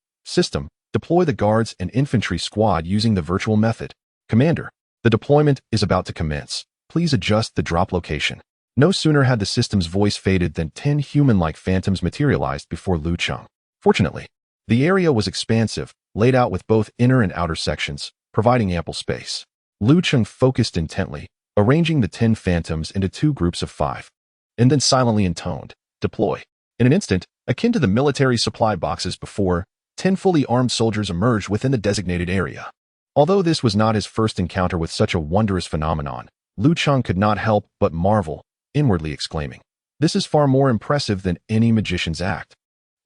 deploy the guards and infantry squad using the virtual method. Commander, the deployment is about to commence. Please adjust the drop location. No sooner had the system's voice faded than 10 human-like phantoms materialized before Lu Cheng. Fortunately, the area was expansive, laid out with both inner and outer sections, providing ample space. Lu Cheng focused intently, arranging the 10 phantoms into 2 groups of 5, and then silently intoned, "Deploy." In an instant, akin to the military supply boxes before, 10 fully armed soldiers emerged within the designated area. Although this was not his first encounter with such a wondrous phenomenon, Lu Cheng could not help but marvel, inwardly exclaiming, "This is far more impressive than any magician's act."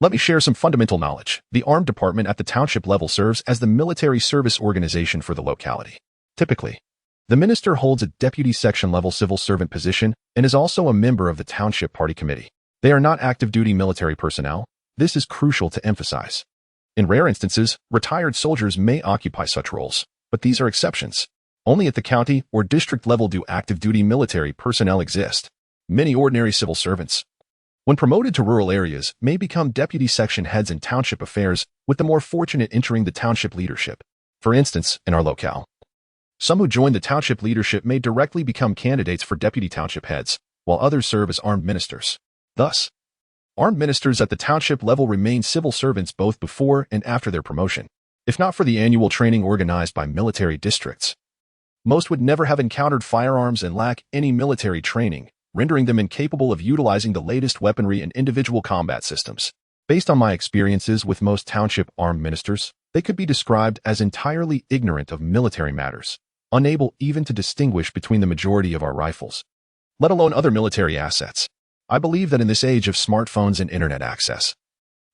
Let me share some fundamental knowledge. The armed department at the township level serves as the military service organization for the locality. Typically, the minister holds a deputy section level civil servant position and is also a member of the township party committee. They are not active duty military personnel. This is crucial to emphasize. In rare instances, retired soldiers may occupy such roles, but these are exceptions. Only at the county or district level do active duty military personnel exist. Many ordinary civil servants, when promoted to rural areas, may become deputy section heads in township affairs, with the more fortunate entering the township leadership. For instance, in our locale, some who join the township leadership may directly become candidates for deputy township heads, while others serve as armed ministers. Thus, armed ministers at the township level remain civil servants both before and after their promotion. If not for the annual training organized by military districts, most would never have encountered firearms and lack any military training, rendering them incapable of utilizing the latest weaponry and individual combat systems. Based on my experiences with most township armed ministers, they could be described as entirely ignorant of military matters, unable even to distinguish between the majority of our rifles, let alone other military assets. I believe that in this age of smartphones and internet access,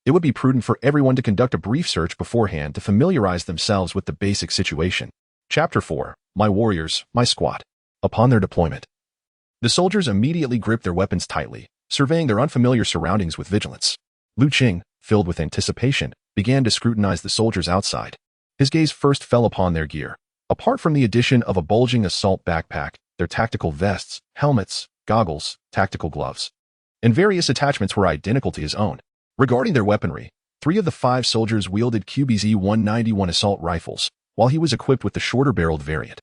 it would be prudent for everyone to conduct a brief search beforehand to familiarize themselves with the basic situation. Chapter 4. My Warriors, My Squad. Upon their deployment, the soldiers immediately gripped their weapons tightly, surveying their unfamiliar surroundings with vigilance. Lu Cheng, filled with anticipation, began to scrutinize the soldiers outside. His gaze first fell upon their gear. Apart from the addition of a bulging assault backpack, their tactical vests, helmets, goggles, tactical gloves, and various attachments were identical to his own. Regarding their weaponry, 3 of the 5 soldiers wielded QBZ-191 assault rifles, while he was equipped with the shorter-barreled variant,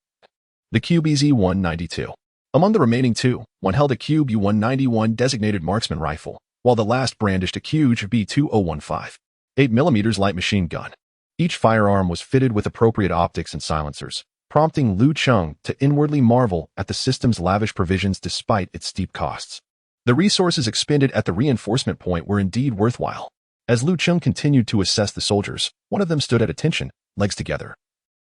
the QBZ-192. Among the remaining 2, one held a QB-191 designated marksman rifle, while the last brandished a QB-2015 8mm light machine gun. Each firearm was fitted with appropriate optics and silencers, prompting Lu Cheng to inwardly marvel at the system's lavish provisions despite its steep costs. The resources expended at the reinforcement point were indeed worthwhile. As Lu Cheng continued to assess the soldiers, one of them stood at attention, legs together.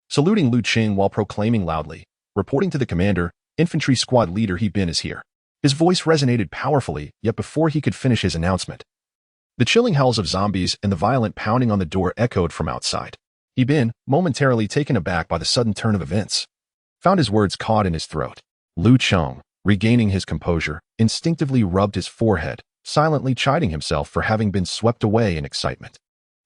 Saluting Lu Cheng while proclaiming loudly, reporting to the commander, infantry squad leader He Bin is here. His voice resonated powerfully, yet before he could finish his announcement, the chilling howls of zombies and the violent pounding on the door echoed from outside. He Bin, momentarily taken aback by the sudden turn of events, found his words caught in his throat. Lu Cheng, regaining his composure, instinctively rubbed his forehead, silently chiding himself for having been swept away in excitement,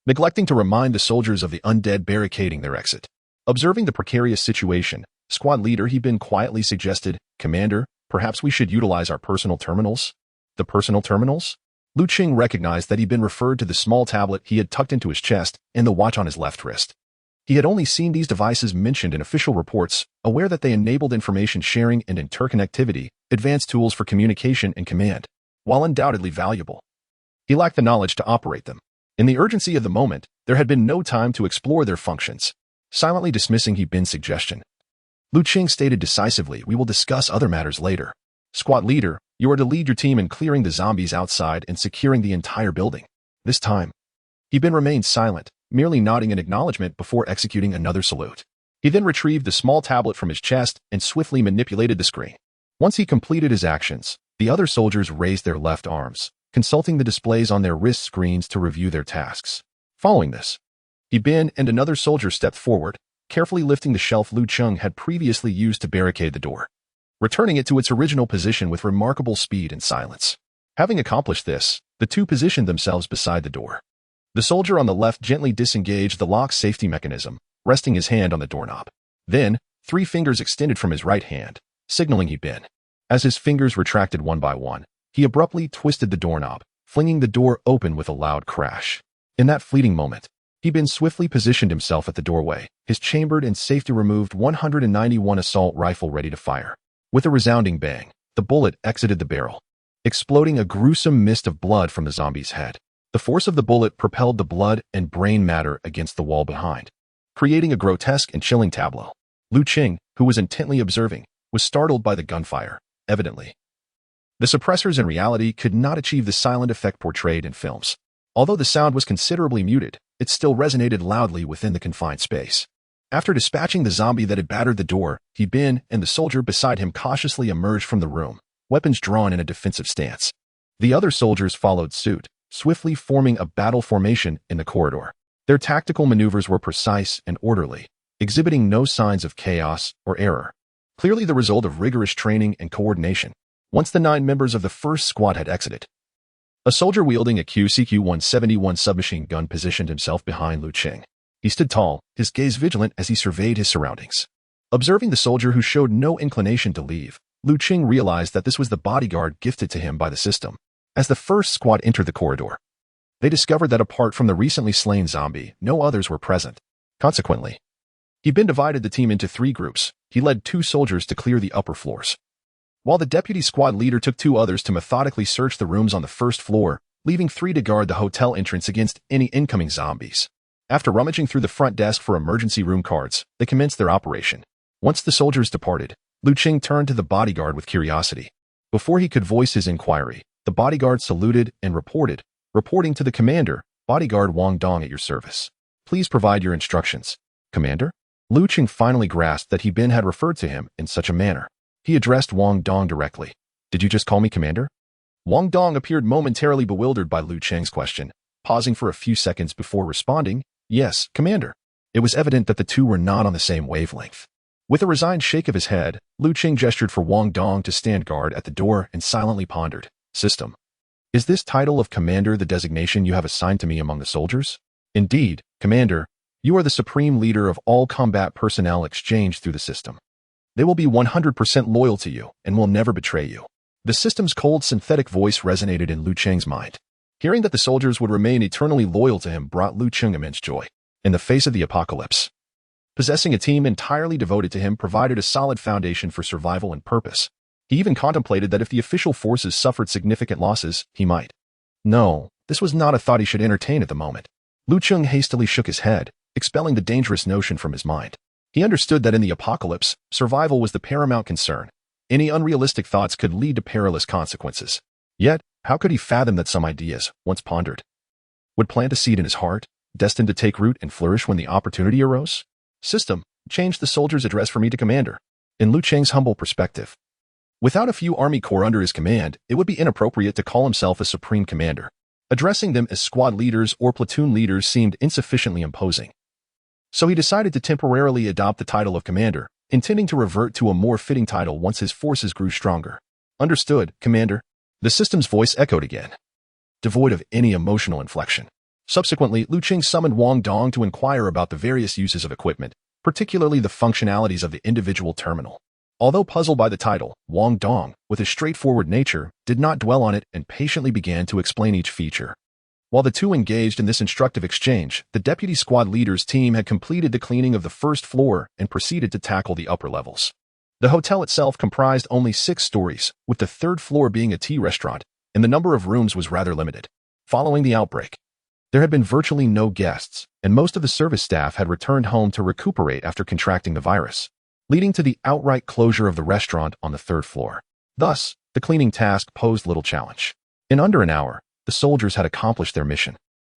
neglecting to remind the soldiers of the undead barricading their exit. Observing the precarious situation, squad leader He Bin quietly suggested, "Commander, perhaps we should utilize our personal terminals?" The personal terminals? Lu Cheng recognized that He Bin referred to the small tablet he had tucked into his chest and the watch on his left wrist. He had only seen these devices mentioned in official reports, aware that they enabled information sharing and interconnectivity, advanced tools for communication and command. While undoubtedly valuable, he lacked the knowledge to operate them. In the urgency of the moment, there had been no time to explore their functions. Silently dismissing He Bin's suggestion, Lu Cheng stated decisively, "We will discuss other matters later. Squad leader, you are to lead your team in clearing the zombies outside and securing the entire building." This time, He Bin remained silent, merely nodding in acknowledgement before executing another salute. He then retrieved the small tablet from his chest and swiftly manipulated the screen. Once he completed his actions, the other soldiers raised their left arms, consulting the displays on their wrist screens to review their tasks. Following this, He Bin and another soldier stepped forward, carefully lifting the shelf Lu Cheng had previously used to barricade the door, returning it to its original position with remarkable speed and silence. Having accomplished this, the two positioned themselves beside the door. The soldier on the left gently disengaged the lock's safety mechanism, resting his hand on the doorknob. Then, 3 fingers extended from his right hand, signaling He Bin. As his fingers retracted one by one, he abruptly twisted the doorknob, flinging the door open with a loud crash. In that fleeting moment, He Bin swiftly positioned himself at the doorway, his chambered and safety-removed 191 assault rifle ready to fire. With a resounding bang, the bullet exited the barrel, exploding a gruesome mist of blood from the zombie's head. The force of the bullet propelled the blood and brain matter against the wall behind, creating a grotesque and chilling tableau. Lu Cheng, who was intently observing, was startled by the gunfire, evidently. The suppressors in reality could not achieve the silent effect portrayed in films. Although the sound was considerably muted, it still resonated loudly within the confined space. After dispatching the zombie that had battered the door, He Bin and the soldier beside him cautiously emerged from the room, weapons drawn in a defensive stance. The other soldiers followed suit, swiftly forming a battle formation in the corridor. Their tactical maneuvers were precise and orderly, exhibiting no signs of chaos or error, clearly the result of rigorous training and coordination. Once the 9 members of the first squad had exited, a soldier wielding a QCQ-171 submachine gun positioned himself behind Lu Cheng. He stood tall, his gaze vigilant as he surveyed his surroundings. Observing the soldier who showed no inclination to leave, Lu Cheng realized that this was the bodyguard gifted to him by the system. As the first squad entered the corridor, they discovered that apart from the recently slain zombie, no others were present. Consequently, He Bin divided the team into 3 groups. He led 2 soldiers to clear the upper floors, while the deputy squad leader took 2 others to methodically search the rooms on the first floor, leaving 3 to guard the hotel entrance against any incoming zombies. After rummaging through the front desk for emergency room cards, they commenced their operation. Once the soldiers departed, Lu Cheng turned to the bodyguard with curiosity. Before he could voice his inquiry, the bodyguard saluted and reporting to the commander, "Bodyguard Wang Dong at your service. Please provide your instructions." "Commander?" Lu Cheng finally grasped that He Bin had referred to him in such a manner. He addressed Wang Dong directly. "Did you just call me commander?" Wang Dong appeared momentarily bewildered by Lu Cheng's question, pausing for a few seconds before responding, "Yes, commander." It was evident that the two were not on the same wavelength. With a resigned shake of his head, Lu Cheng gestured for Wang Dong to stand guard at the door and silently pondered. "System. Is this title of commander the designation you have assigned to me among the soldiers?" "Indeed, commander. You are the supreme leader of all combat personnel exchanged through the system. They will be 100% loyal to you and will never betray you." The system's cold synthetic voice resonated in Lu Cheng's mind. Hearing that the soldiers would remain eternally loyal to him brought Lu Cheng immense joy. In the face of the apocalypse, possessing a team entirely devoted to him provided a solid foundation for survival and purpose. He even contemplated that if the official forces suffered significant losses, he might. No, this was not a thought he should entertain at the moment. Lu Cheng hastily shook his head, expelling the dangerous notion from his mind. He understood that in the apocalypse, survival was the paramount concern. Any unrealistic thoughts could lead to perilous consequences. Yet, how could he fathom that some ideas, once pondered, would plant a seed in his heart, destined to take root and flourish when the opportunity arose? System, change the soldier's address for me to commander. In Lu Cheng's humble perspective, without a few army corps under his command, it would be inappropriate to call himself a supreme commander. Addressing them as squad leaders or platoon leaders seemed insufficiently imposing. So he decided to temporarily adopt the title of commander, intending to revert to a more fitting title once his forces grew stronger. Understood, commander. The system's voice echoed again, devoid of any emotional inflection. Subsequently, Lu Cheng summoned Wang Dong to inquire about the various uses of equipment, particularly the functionalities of the individual terminal. Although puzzled by the title, Wang Dong, with his straightforward nature, did not dwell on it and patiently began to explain each feature. While the two engaged in this instructive exchange, the deputy squad leader's team had completed the cleaning of the first floor and proceeded to tackle the upper levels. The hotel itself comprised only 6 stories, with the third floor being a tea restaurant, and the number of rooms was rather limited. Following the outbreak, there had been virtually no guests, and most of the service staff had returned home to recuperate after contracting the virus, leading to the outright closure of the restaurant on the third floor. Thus, the cleaning task posed little challenge. In under an hour, the soldiers had accomplished their mission.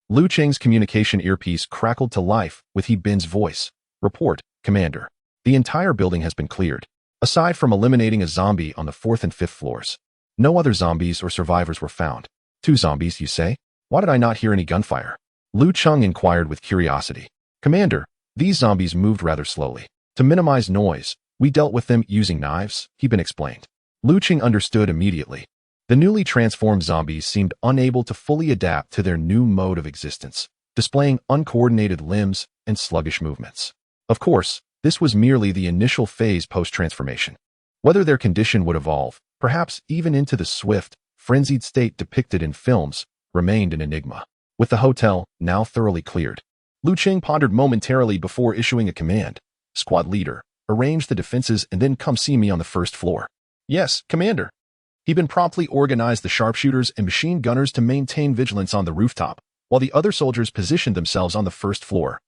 Lu Cheng's communication earpiece crackled to life with He Bin's voice. Report, Commander. The entire building has been cleared. Aside from eliminating a zombie on the 4th and 5th floors, no other zombies or survivors were found. 2 zombies, you say? Why did I not hear any gunfire? Lu Cheng inquired with curiosity. Commander, these zombies moved rather slowly. To minimize noise, we dealt with them using knives, He Bin explained. Lu Cheng understood immediately. The newly transformed zombies seemed unable to fully adapt to their new mode of existence, displaying uncoordinated limbs and sluggish movements. Of course, this was merely the initial phase post-transformation. Whether their condition would evolve, perhaps even into the swift, frenzied state depicted in films, remained an enigma. With the hotel now thoroughly cleared, Lu Cheng pondered momentarily before issuing a command. Squad leader, arrange the defenses and then come see me on the 1st floor. Yes, Commander. He Bin promptly organized the sharpshooters and machine gunners to maintain vigilance on the rooftop, while the other soldiers positioned themselves on the 1st floor,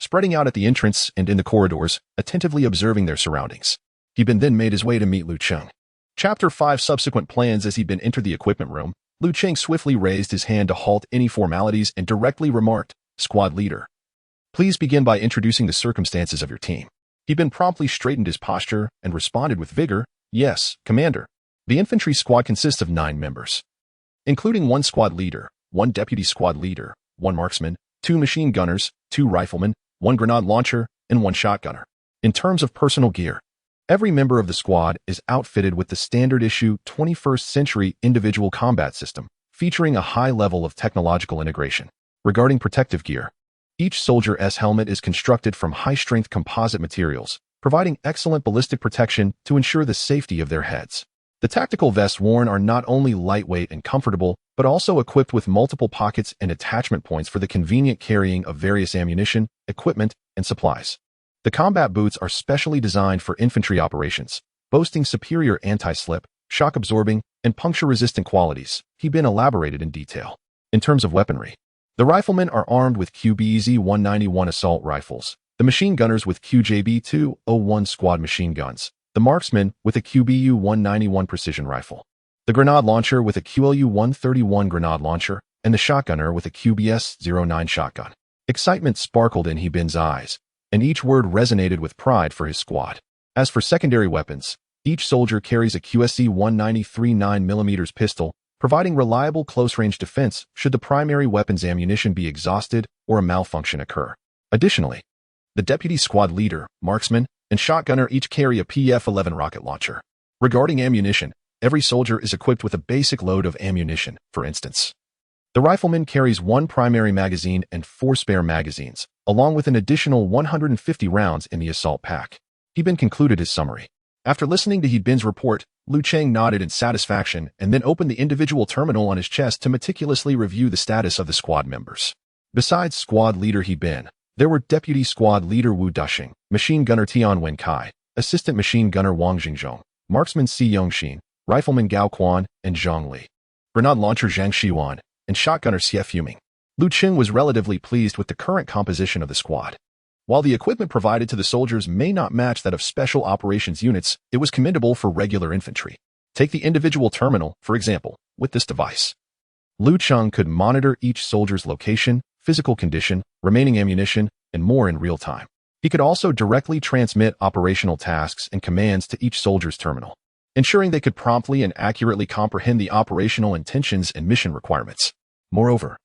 spreading out at the entrance and in the corridors, attentively observing their surroundings. He Bin then made his way to meet Lu Cheng. Chapter 5 Subsequent plans. As He Bin entered the equipment room, Lu Cheng swiftly raised his hand to halt any formalities and directly remarked, Squad leader, please begin by introducing the circumstances of your team. He Bin promptly straightened his posture and responded with vigor, Yes, Commander. The infantry squad consists of 9 members, including 1 squad leader, 1 deputy squad leader, 1 marksman, 2 machine gunners, 2 riflemen, 1 grenade launcher, and 1 shotgunner. In terms of personal gear, every member of the squad is outfitted with the standard-issue 21st century individual combat system, featuring a high level of technological integration. Regarding protective gear, each soldier's helmet is constructed from high-strength composite materials, providing excellent ballistic protection to ensure the safety of their heads. The tactical vests worn are not only lightweight and comfortable, but also equipped with multiple pockets and attachment points for the convenient carrying of various ammunition, equipment, and supplies. The combat boots are specially designed for infantry operations, boasting superior anti-slip, shock-absorbing, and puncture-resistant qualities. He Bin elaborated in detail. In terms of weaponry, the riflemen are armed with QBZ-191 assault rifles, the machine gunners with QJB-201 squad machine guns, the marksman with a QBU-191 precision rifle, the grenade launcher with a QLU-131 grenade launcher, and the shotgunner with a QBS-09 shotgun. Excitement sparkled in He Bin's eyes, and each word resonated with pride for his squad. As for secondary weapons, each soldier carries a QSC-193 9mm pistol, providing reliable close-range defense should the primary weapon's ammunition be exhausted or a malfunction occur. Additionally, the deputy squad leader, marksman, and shotgunner each carry a PF-11 rocket launcher. Regarding ammunition, every soldier is equipped with a basic load of ammunition. For instance, the rifleman carries 1 primary magazine and 4 spare magazines, along with an additional 150 rounds in the assault pack. He Bin concluded his summary. After listening to He Bin's report, Lu Cheng nodded in satisfaction and then opened the individual terminal on his chest to meticulously review the status of the squad members. Besides squad leader He Bin, there were deputy squad leader Wu Dushing, machine gunner Tian Wenkai, assistant machine gunner Wang Jingzhong, marksman Si Yongxin, rifleman Gao Quan and Zhang Li, grenade launcher Zhang Xiwan, and shotgunner Xie Fuming. Lu Cheng was relatively pleased with the current composition of the squad. While the equipment provided to the soldiers may not match that of special operations units, it was commendable for regular infantry. Take the individual terminal, for example. With this device, Lu Cheng could monitor each soldier's location, physical condition, remaining ammunition, and more in real time. He could also directly transmit operational tasks and commands to each soldier's terminal, ensuring they could promptly and accurately comprehend the operational intentions and mission requirements. Moreover,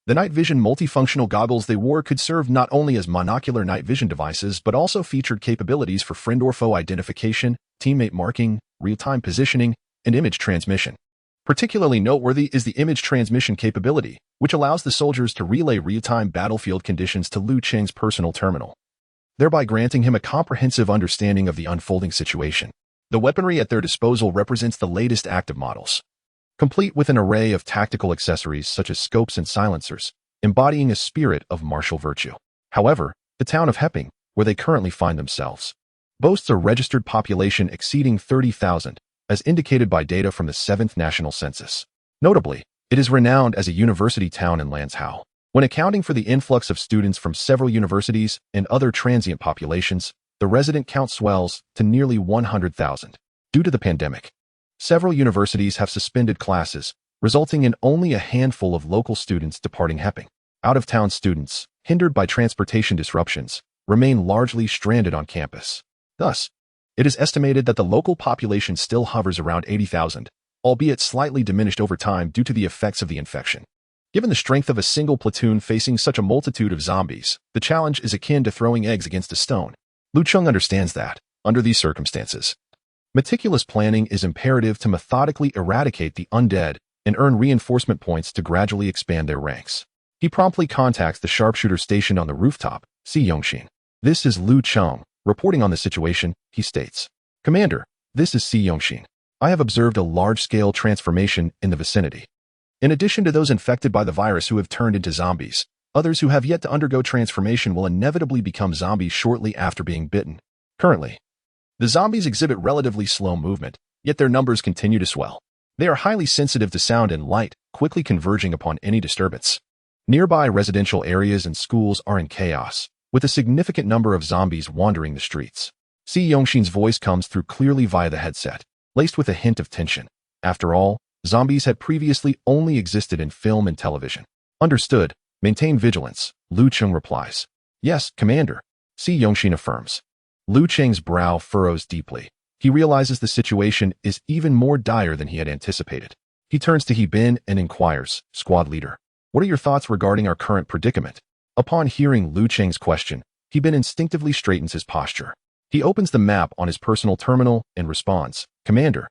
the night vision multifunctional goggles they wore could serve not only as monocular night vision devices but also featured capabilities for friend or foe identification, teammate marking, real-time positioning, and image transmission. Particularly noteworthy is the image transmission capability, which allows the soldiers to relay real-time battlefield conditions to Lu Cheng's personal terminal, thereby granting him a comprehensive understanding of the unfolding situation. The weaponry at their disposal represents the latest active models, complete with an array of tactical accessories such as scopes and silencers, embodying a spirit of martial virtue. However, the town of Heping, where they currently find themselves, boasts a registered population exceeding 30,000, as indicated by data from the 7th National Census. Notably, it is renowned as a university town in Lanzhou. When accounting for the influx of students from several universities and other transient populations, the resident count swells to nearly 100,000. Due to the pandemic, several universities have suspended classes, resulting in only a handful of local students departing Heping. Out-of-town students, hindered by transportation disruptions, remain largely stranded on campus. Thus, it is estimated that the local population still hovers around 80,000, albeit slightly diminished over time due to the effects of the infection. Given the strength of a single platoon facing such a multitude of zombies, the challenge is akin to throwing eggs against a stone. Lu Cheng understands that, under these circumstances, meticulous planning is imperative to methodically eradicate the undead and earn reinforcement points to gradually expand their ranks. He promptly contacts the sharpshooter stationed on the rooftop, Si Yongxin. This is Lu Cheng. Reporting on the situation, he states, "Commander, this is Si Yongxin. I have observed a large-scale transformation in the vicinity. In addition to those infected by the virus who have turned into zombies, others who have yet to undergo transformation will inevitably become zombies shortly after being bitten. Currently, the zombies exhibit relatively slow movement, yet their numbers continue to swell. They are highly sensitive to sound and light, quickly converging upon any disturbance. Nearby residential areas and schools are in chaos, with a significant number of zombies wandering the streets." Si Yongxin's voice comes through clearly via the headset, laced with a hint of tension. After all, zombies had previously only existed in film and television. "Understood. Maintain vigilance," Lu Cheng replies. "Yes, Commander," Si Yongxin affirms. Lu Cheng's brow furrows deeply. He realizes the situation is even more dire than he had anticipated. He turns to He Bin and inquires, "Squad leader, what are your thoughts regarding our current predicament?" Upon hearing Lu Cheng's question, He Bin instinctively straightens his posture. He opens the map on his personal terminal and responds, "Commander,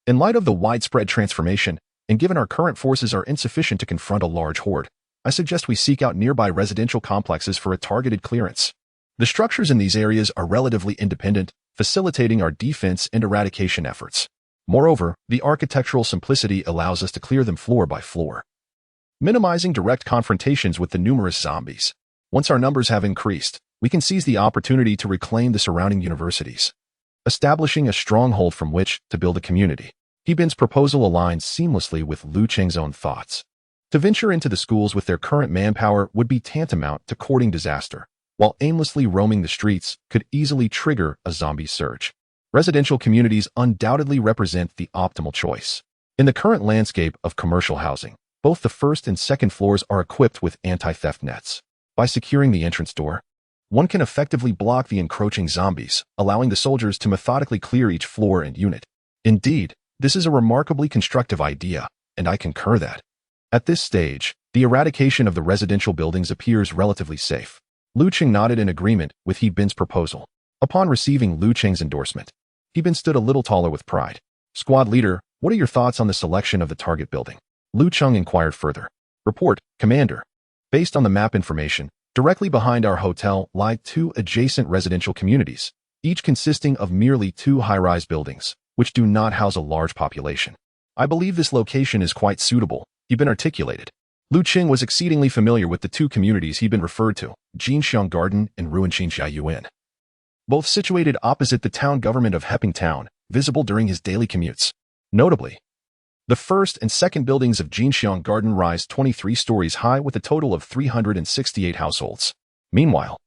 in light of the widespread transformation, and given our current forces are insufficient to confront a large horde, I suggest we seek out nearby residential complexes for a targeted clearance. The structures in these areas are relatively independent, facilitating our defense and eradication efforts. Moreover, the architectural simplicity allows us to clear them floor by floor, minimizing direct confrontations with the numerous zombies. Once our numbers have increased, we can seize the opportunity to reclaim the surrounding universities, establishing a stronghold from which to build a community." He Bin's proposal aligns seamlessly with Lu Cheng's own thoughts. To venture into the schools with their current manpower would be tantamount to courting disaster, while aimlessly roaming the streets could easily trigger a zombie surge. Residential communities undoubtedly represent the optimal choice. In the current landscape of commercial housing, both the first and second floors are equipped with anti-theft nets. By securing the entrance door, one can effectively block the encroaching zombies, allowing the soldiers to methodically clear each floor and unit. Indeed, this is a remarkably constructive idea, and I concur that, at this stage, the eradication of the residential buildings appears relatively safe. Lu Cheng nodded in agreement with He Bin's proposal. Upon receiving Lu Cheng's endorsement, He Bin stood a little taller with pride. "Squad leader, what are your thoughts on the selection of the target building?" Lu Cheng inquired further. "Report, Commander. Based on the map information, directly behind our hotel lie 2 adjacent residential communities, each consisting of merely 2 high-rise buildings, which do not house a large population. I believe this location is quite suitable," He Bin articulated. Lu Cheng was exceedingly familiar with the 2 communities he'd been referred to, Jinxiang Garden and Ruinqing Xiayuan, both situated opposite the town government of Heping Town, visible during his daily commutes. Notably, the first and second buildings of Jinxiang Garden rise 23 stories high with a total of 368 households. Meanwhile,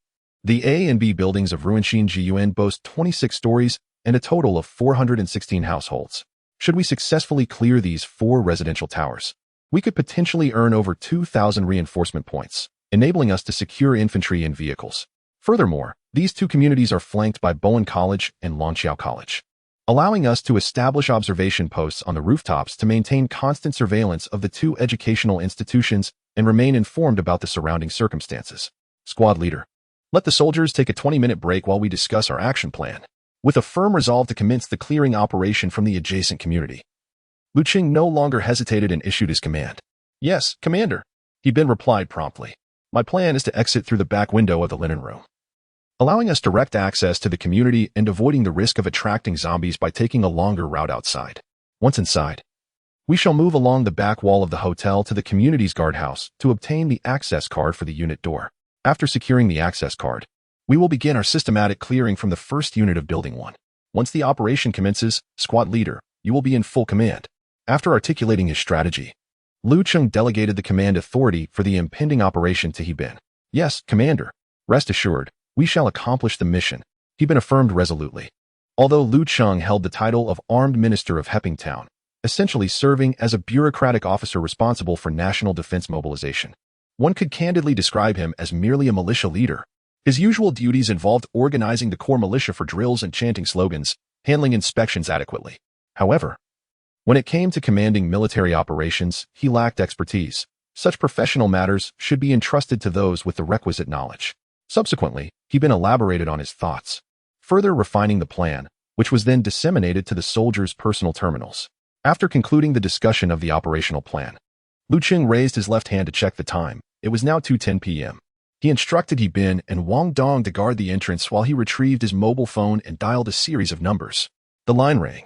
The A and B buildings of Ruinxin Jiyuan boast 26 stories and a total of 416 households. Should we successfully clear these 4 residential towers, we could potentially earn over 2,000 reinforcement points, enabling us to secure infantry and vehicles. Furthermore, these 2 communities are flanked by Bowen College and Longqiao College, allowing us to establish observation posts on the rooftops to maintain constant surveillance of the 2 educational institutions and remain informed about the surrounding circumstances. Squad leader, let the soldiers take a 20-minute break while we discuss our action plan. With a firm resolve to commence the clearing operation from the adjacent community, Lu Cheng no longer hesitated and issued his command. Yes, Commander, He Bin replied promptly. My plan is to exit through the back window of the linen room, allowing us direct access to the community and avoiding the risk of attracting zombies by taking a longer route outside. Once inside, we shall move along the back wall of the hotel to the community's guardhouse to obtain the access card for the unit door. After securing the access card, we will begin our systematic clearing from the first unit of Building 1. Once the operation commences, squad leader, you will be in full command. After articulating his strategy, Lu Cheng delegated the command authority for the impending operation to He Bin. Yes, Commander. Rest assured, we shall accomplish the mission, He Bin affirmed resolutely. Although Lu Cheng held the title of Armed Minister of Hepping Town, essentially serving as a bureaucratic officer responsible for national defense mobilization, one could candidly describe him as merely a militia leader. His usual duties involved organizing the core militia for drills and chanting slogans, handling inspections adequately. However, when it came to commanding military operations, he lacked expertise. Such professional matters should be entrusted to those with the requisite knowledge. Subsequently, He Bin elaborated on his thoughts, further refining the plan, which was then disseminated to the soldiers' personal terminals. After concluding the discussion of the operational plan, Lu Cheng raised his left hand to check the time. It was now 2:10 p.m. He instructed He Bin and Wang Dong to guard the entrance while he retrieved his mobile phone and dialed a series of numbers. The line rang,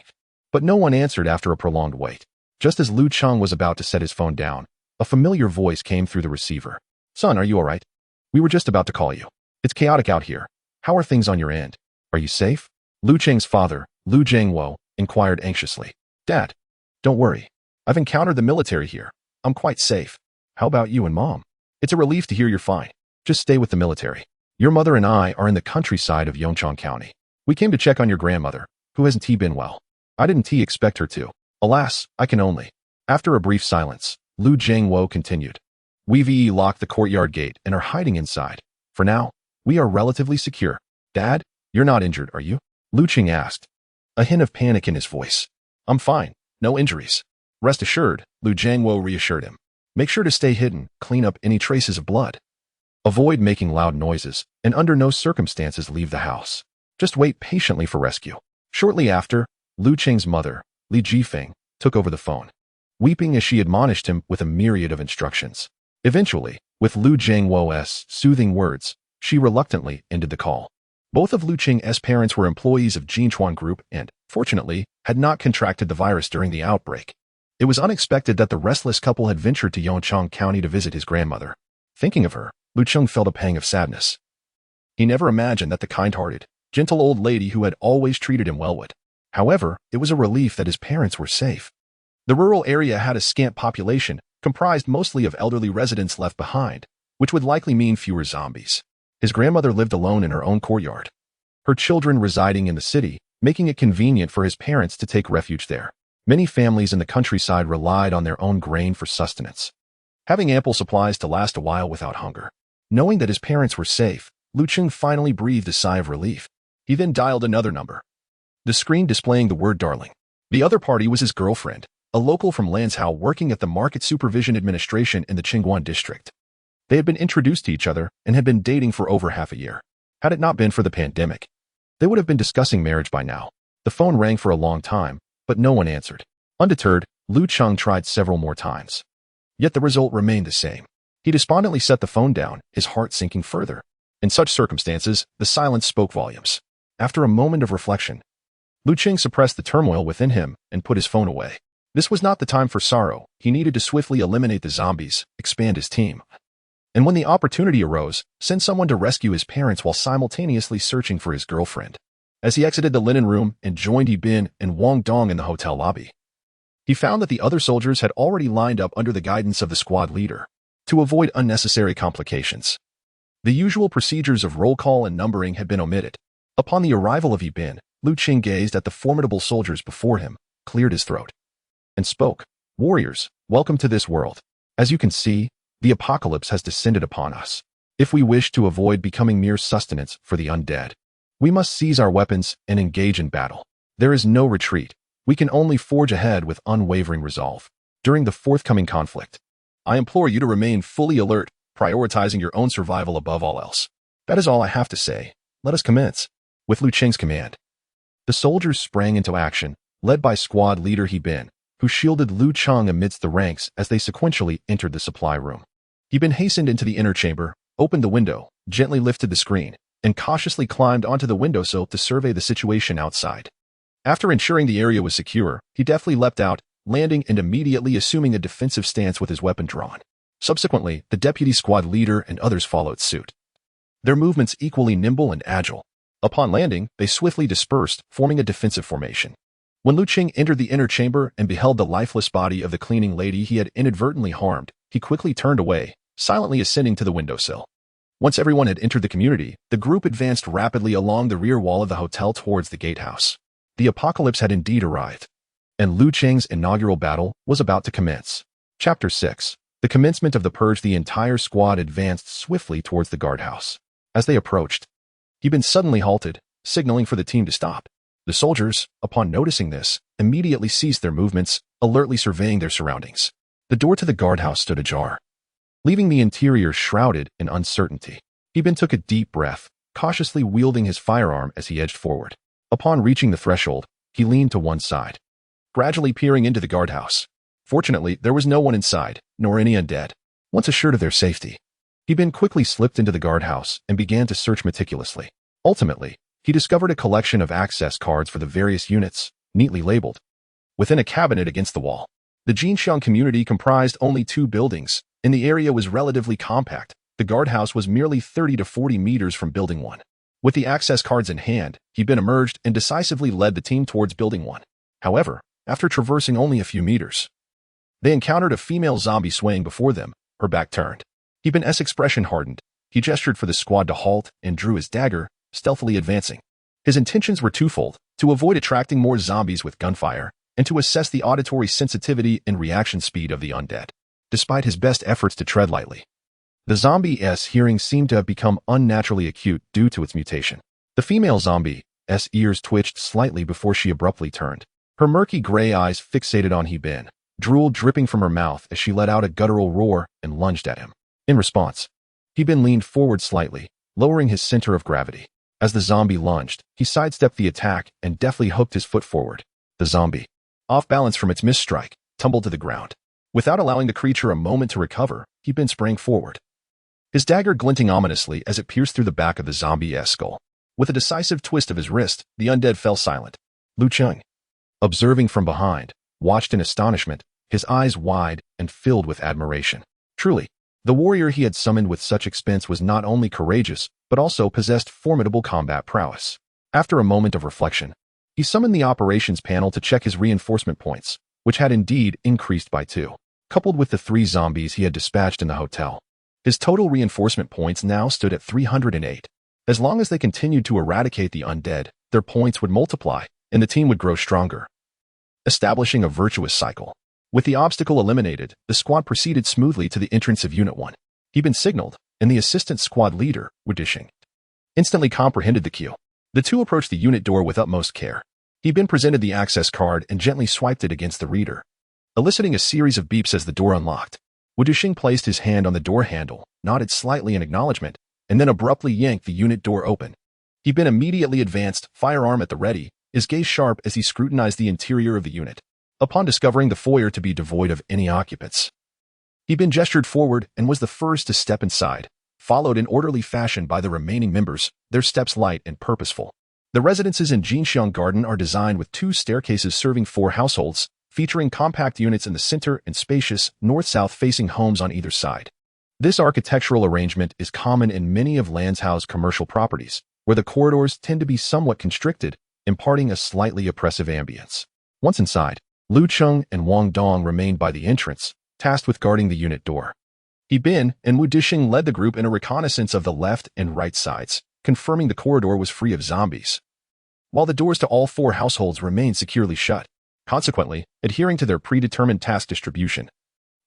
but no one answered after a prolonged wait. Just as Lu Cheng was about to set his phone down, a familiar voice came through the receiver. Son, are you all right? We were just about to call you. It's chaotic out here. How are things on your end? Are you safe? Lu Cheng's father, Lu Jiangwo, inquired anxiously. Dad, don't worry. I've encountered the military here. I'm quite safe. How about you and Mom? It's a relief to hear you're fine. Just stay with the military. Your mother and I are in the countryside of Yongchang County. We came to check on your grandmother, who hasn't been well. I didn't expect her to. Alas, I can only. After a brief silence, Lu Jiangwo continued. We've locked the courtyard gate and are hiding inside. For now, we are relatively secure. Dad, you're not injured, are you? Lu Cheng asked, a hint of panic in his voice. I'm fine. No injuries. Rest assured, Lu Jiangwo reassured him. Make sure to stay hidden, clean up any traces of blood. Avoid making loud noises, and under no circumstances leave the house. Just wait patiently for rescue. Shortly after, Lu Cheng's mother, Li Jifeng, took over the phone, weeping as she admonished him with a myriad of instructions. Eventually, with Lu Jiangwo's soothing words, she reluctantly ended the call. Both of Lu Cheng's parents were employees of Jinchuan Group and, fortunately, had not contracted the virus during the outbreak. It was unexpected that the restless couple had ventured to Yongchang County to visit his grandmother. Thinking of her, Lu Cheng felt a pang of sadness. He never imagined that the kind-hearted, gentle old lady who had always treated him well would. However, it was a relief that his parents were safe. The rural area had a scant population, comprised mostly of elderly residents left behind, which would likely mean fewer zombies. His grandmother lived alone in her own courtyard, her children residing in the city, making it convenient for his parents to take refuge there. Many families in the countryside relied on their own grain for sustenance, having ample supplies to last a while without hunger. Knowing that his parents were safe, Lu Cheng finally breathed a sigh of relief. He then dialed another number, the screen displaying the word darling. The other party was his girlfriend, a local from Lanzhou working at the Market Supervision Administration in the Qingguan district. They had been introduced to each other and had been dating for over half a year. Had it not been for the pandemic, they would have been discussing marriage by now. The phone rang for a long time, but no one answered. Undeterred, Lu Cheng tried several more times. Yet the result remained the same. He despondently set the phone down, his heart sinking further. In such circumstances, the silence spoke volumes. After a moment of reflection, Lu Cheng suppressed the turmoil within him and put his phone away. This was not the time for sorrow. He needed to swiftly eliminate the zombies, expand his team, and when the opportunity arose, send someone to rescue his parents while simultaneously searching for his girlfriend. As he exited the linen room and joined He Bin and Wang Dong in the hotel lobby, he found that the other soldiers had already lined up under the guidance of the squad leader. To avoid unnecessary complications, The usual procedures of roll call and numbering had been omitted. Upon the arrival of Yibin, Lu Cheng gazed at the formidable soldiers before him, cleared his throat, and spoke. Warriors, welcome to this world. As you can see, the apocalypse has descended upon us. If we wish to avoid becoming mere sustenance for the undead, we must seize our weapons and engage in battle. There is no retreat. We can only forge ahead with unwavering resolve. During the forthcoming conflict, I implore you to remain fully alert, prioritizing your own survival above all else. That is all I have to say. Let us commence. With Lu Cheng's command, the soldiers sprang into action, led by squad leader Yibin, who shielded Lu Cheng amidst the ranks as they sequentially entered the supply room. Yibin hastened into the inner chamber, opened the window, gently lifted the screen, and cautiously climbed onto the windowsill to survey the situation outside. After ensuring the area was secure, he deftly leapt out, landing and immediately assuming a defensive stance with his weapon drawn. Subsequently, the deputy squad leader and others followed suit, their movements equally nimble and agile. Upon landing, they swiftly dispersed, forming a defensive formation. When Lu Cheng entered the inner chamber and beheld the lifeless body of the cleaning lady he had inadvertently harmed, he quickly turned away, silently ascending to the windowsill. Once everyone had entered the community, the group advanced rapidly along the rear wall of the hotel towards the gatehouse. The apocalypse had indeed arrived, and Lu Cheng's inaugural battle was about to commence. Chapter 6. The commencement of the purge. The entire squad advanced swiftly towards the guardhouse. As they approached, Yibin suddenly halted, signaling for the team to stop. The soldiers, upon noticing this, immediately ceased their movements, alertly surveying their surroundings. The door to the guardhouse stood ajar, leaving the interior shrouded in uncertainty. Yibin took a deep breath, cautiously wielding his firearm as he edged forward. Upon reaching the threshold, he leaned to one side, gradually peering into the guardhouse. Fortunately, there was no one inside, nor any undead. Once assured of their safety, Yibin quickly slipped into the guardhouse and began to search meticulously. Ultimately, he discovered a collection of access cards for the various units, neatly labeled, within a cabinet against the wall. The Jinxiang community comprised only 2 buildings, and the area was relatively compact. The guardhouse was merely 30 to 40 meters from Building 1. With the access cards in hand, Yibin emerged and decisively led the team towards Building 1. However, after traversing only a few meters, they encountered a female zombie swaying before them, her back turned. Yibin's expression hardened. He gestured for the squad to halt and drew his dagger, stealthily advancing. His intentions were twofold: to avoid attracting more zombies with gunfire, and to assess the auditory sensitivity and reaction speed of the undead. Despite his best efforts to tread lightly, the zombie's hearing seemed to have become unnaturally acute due to its mutation. The female zombie's ears twitched slightly before she abruptly turned. Her murky gray eyes fixated on Yibin, drool dripping from her mouth as she let out a guttural roar and lunged at him. In response, Yibin leaned forward slightly, lowering his center of gravity. As the zombie lunged, he sidestepped the attack and deftly hooked his foot forward. The zombie, off balance from its misstrike, tumbled to the ground. Without allowing the creature a moment to recover, Yibin sprang forward, his dagger glinting ominously as it pierced through the back of the zombie's skull. With a decisive twist of his wrist, the undead fell silent. Lu Cheng, observing from behind, watched in astonishment, his eyes wide and filled with admiration. Truly, the warrior he had summoned with such expense was not only courageous, but also possessed formidable combat prowess. After a moment of reflection, he summoned the operations panel to check his reinforcement points, which had indeed increased by 2. Coupled with the 3 zombies he had dispatched in the hotel, his total reinforcement points now stood at 308. As long as they continued to eradicate the undead, their points would multiply, and the team would grow stronger, establishing a virtuous cycle. With the obstacle eliminated, the squad proceeded smoothly to the entrance of Unit 1. Yibin signaled, and the assistant squad leader, Cheng, instantly comprehended the cue. The 2 approached the unit door with utmost care. Yibin presented the access card and gently swiped it against the reader, eliciting a series of beeps as the door unlocked. Cheng placed his hand on the door handle, nodded slightly in acknowledgement, and then abruptly yanked the unit door open. Yibin immediately advanced, firearm at the ready, his gaze sharp as he scrutinized the interior of the unit. Upon discovering the foyer to be devoid of any occupants, Yibin gestured forward and was the first to step inside, followed in orderly fashion by the remaining members, their steps light and purposeful. The residences in Jinxiang Garden are designed with 2 staircases serving 4 households, featuring compact units in the center and spacious, north-south facing homes on either side. This architectural arrangement is common in many of Lanzhou's commercial properties, where the corridors tend to be somewhat constricted, imparting a slightly oppressive ambience. Once inside, Lu Cheng and Wang Dong remained by the entrance, tasked with guarding the unit door. He Bin and Wu Dishing led the group in a reconnaissance of the left and right sides, confirming the corridor was free of zombies, while the doors to all 4 households remained securely shut, consequently adhering to their predetermined task distribution.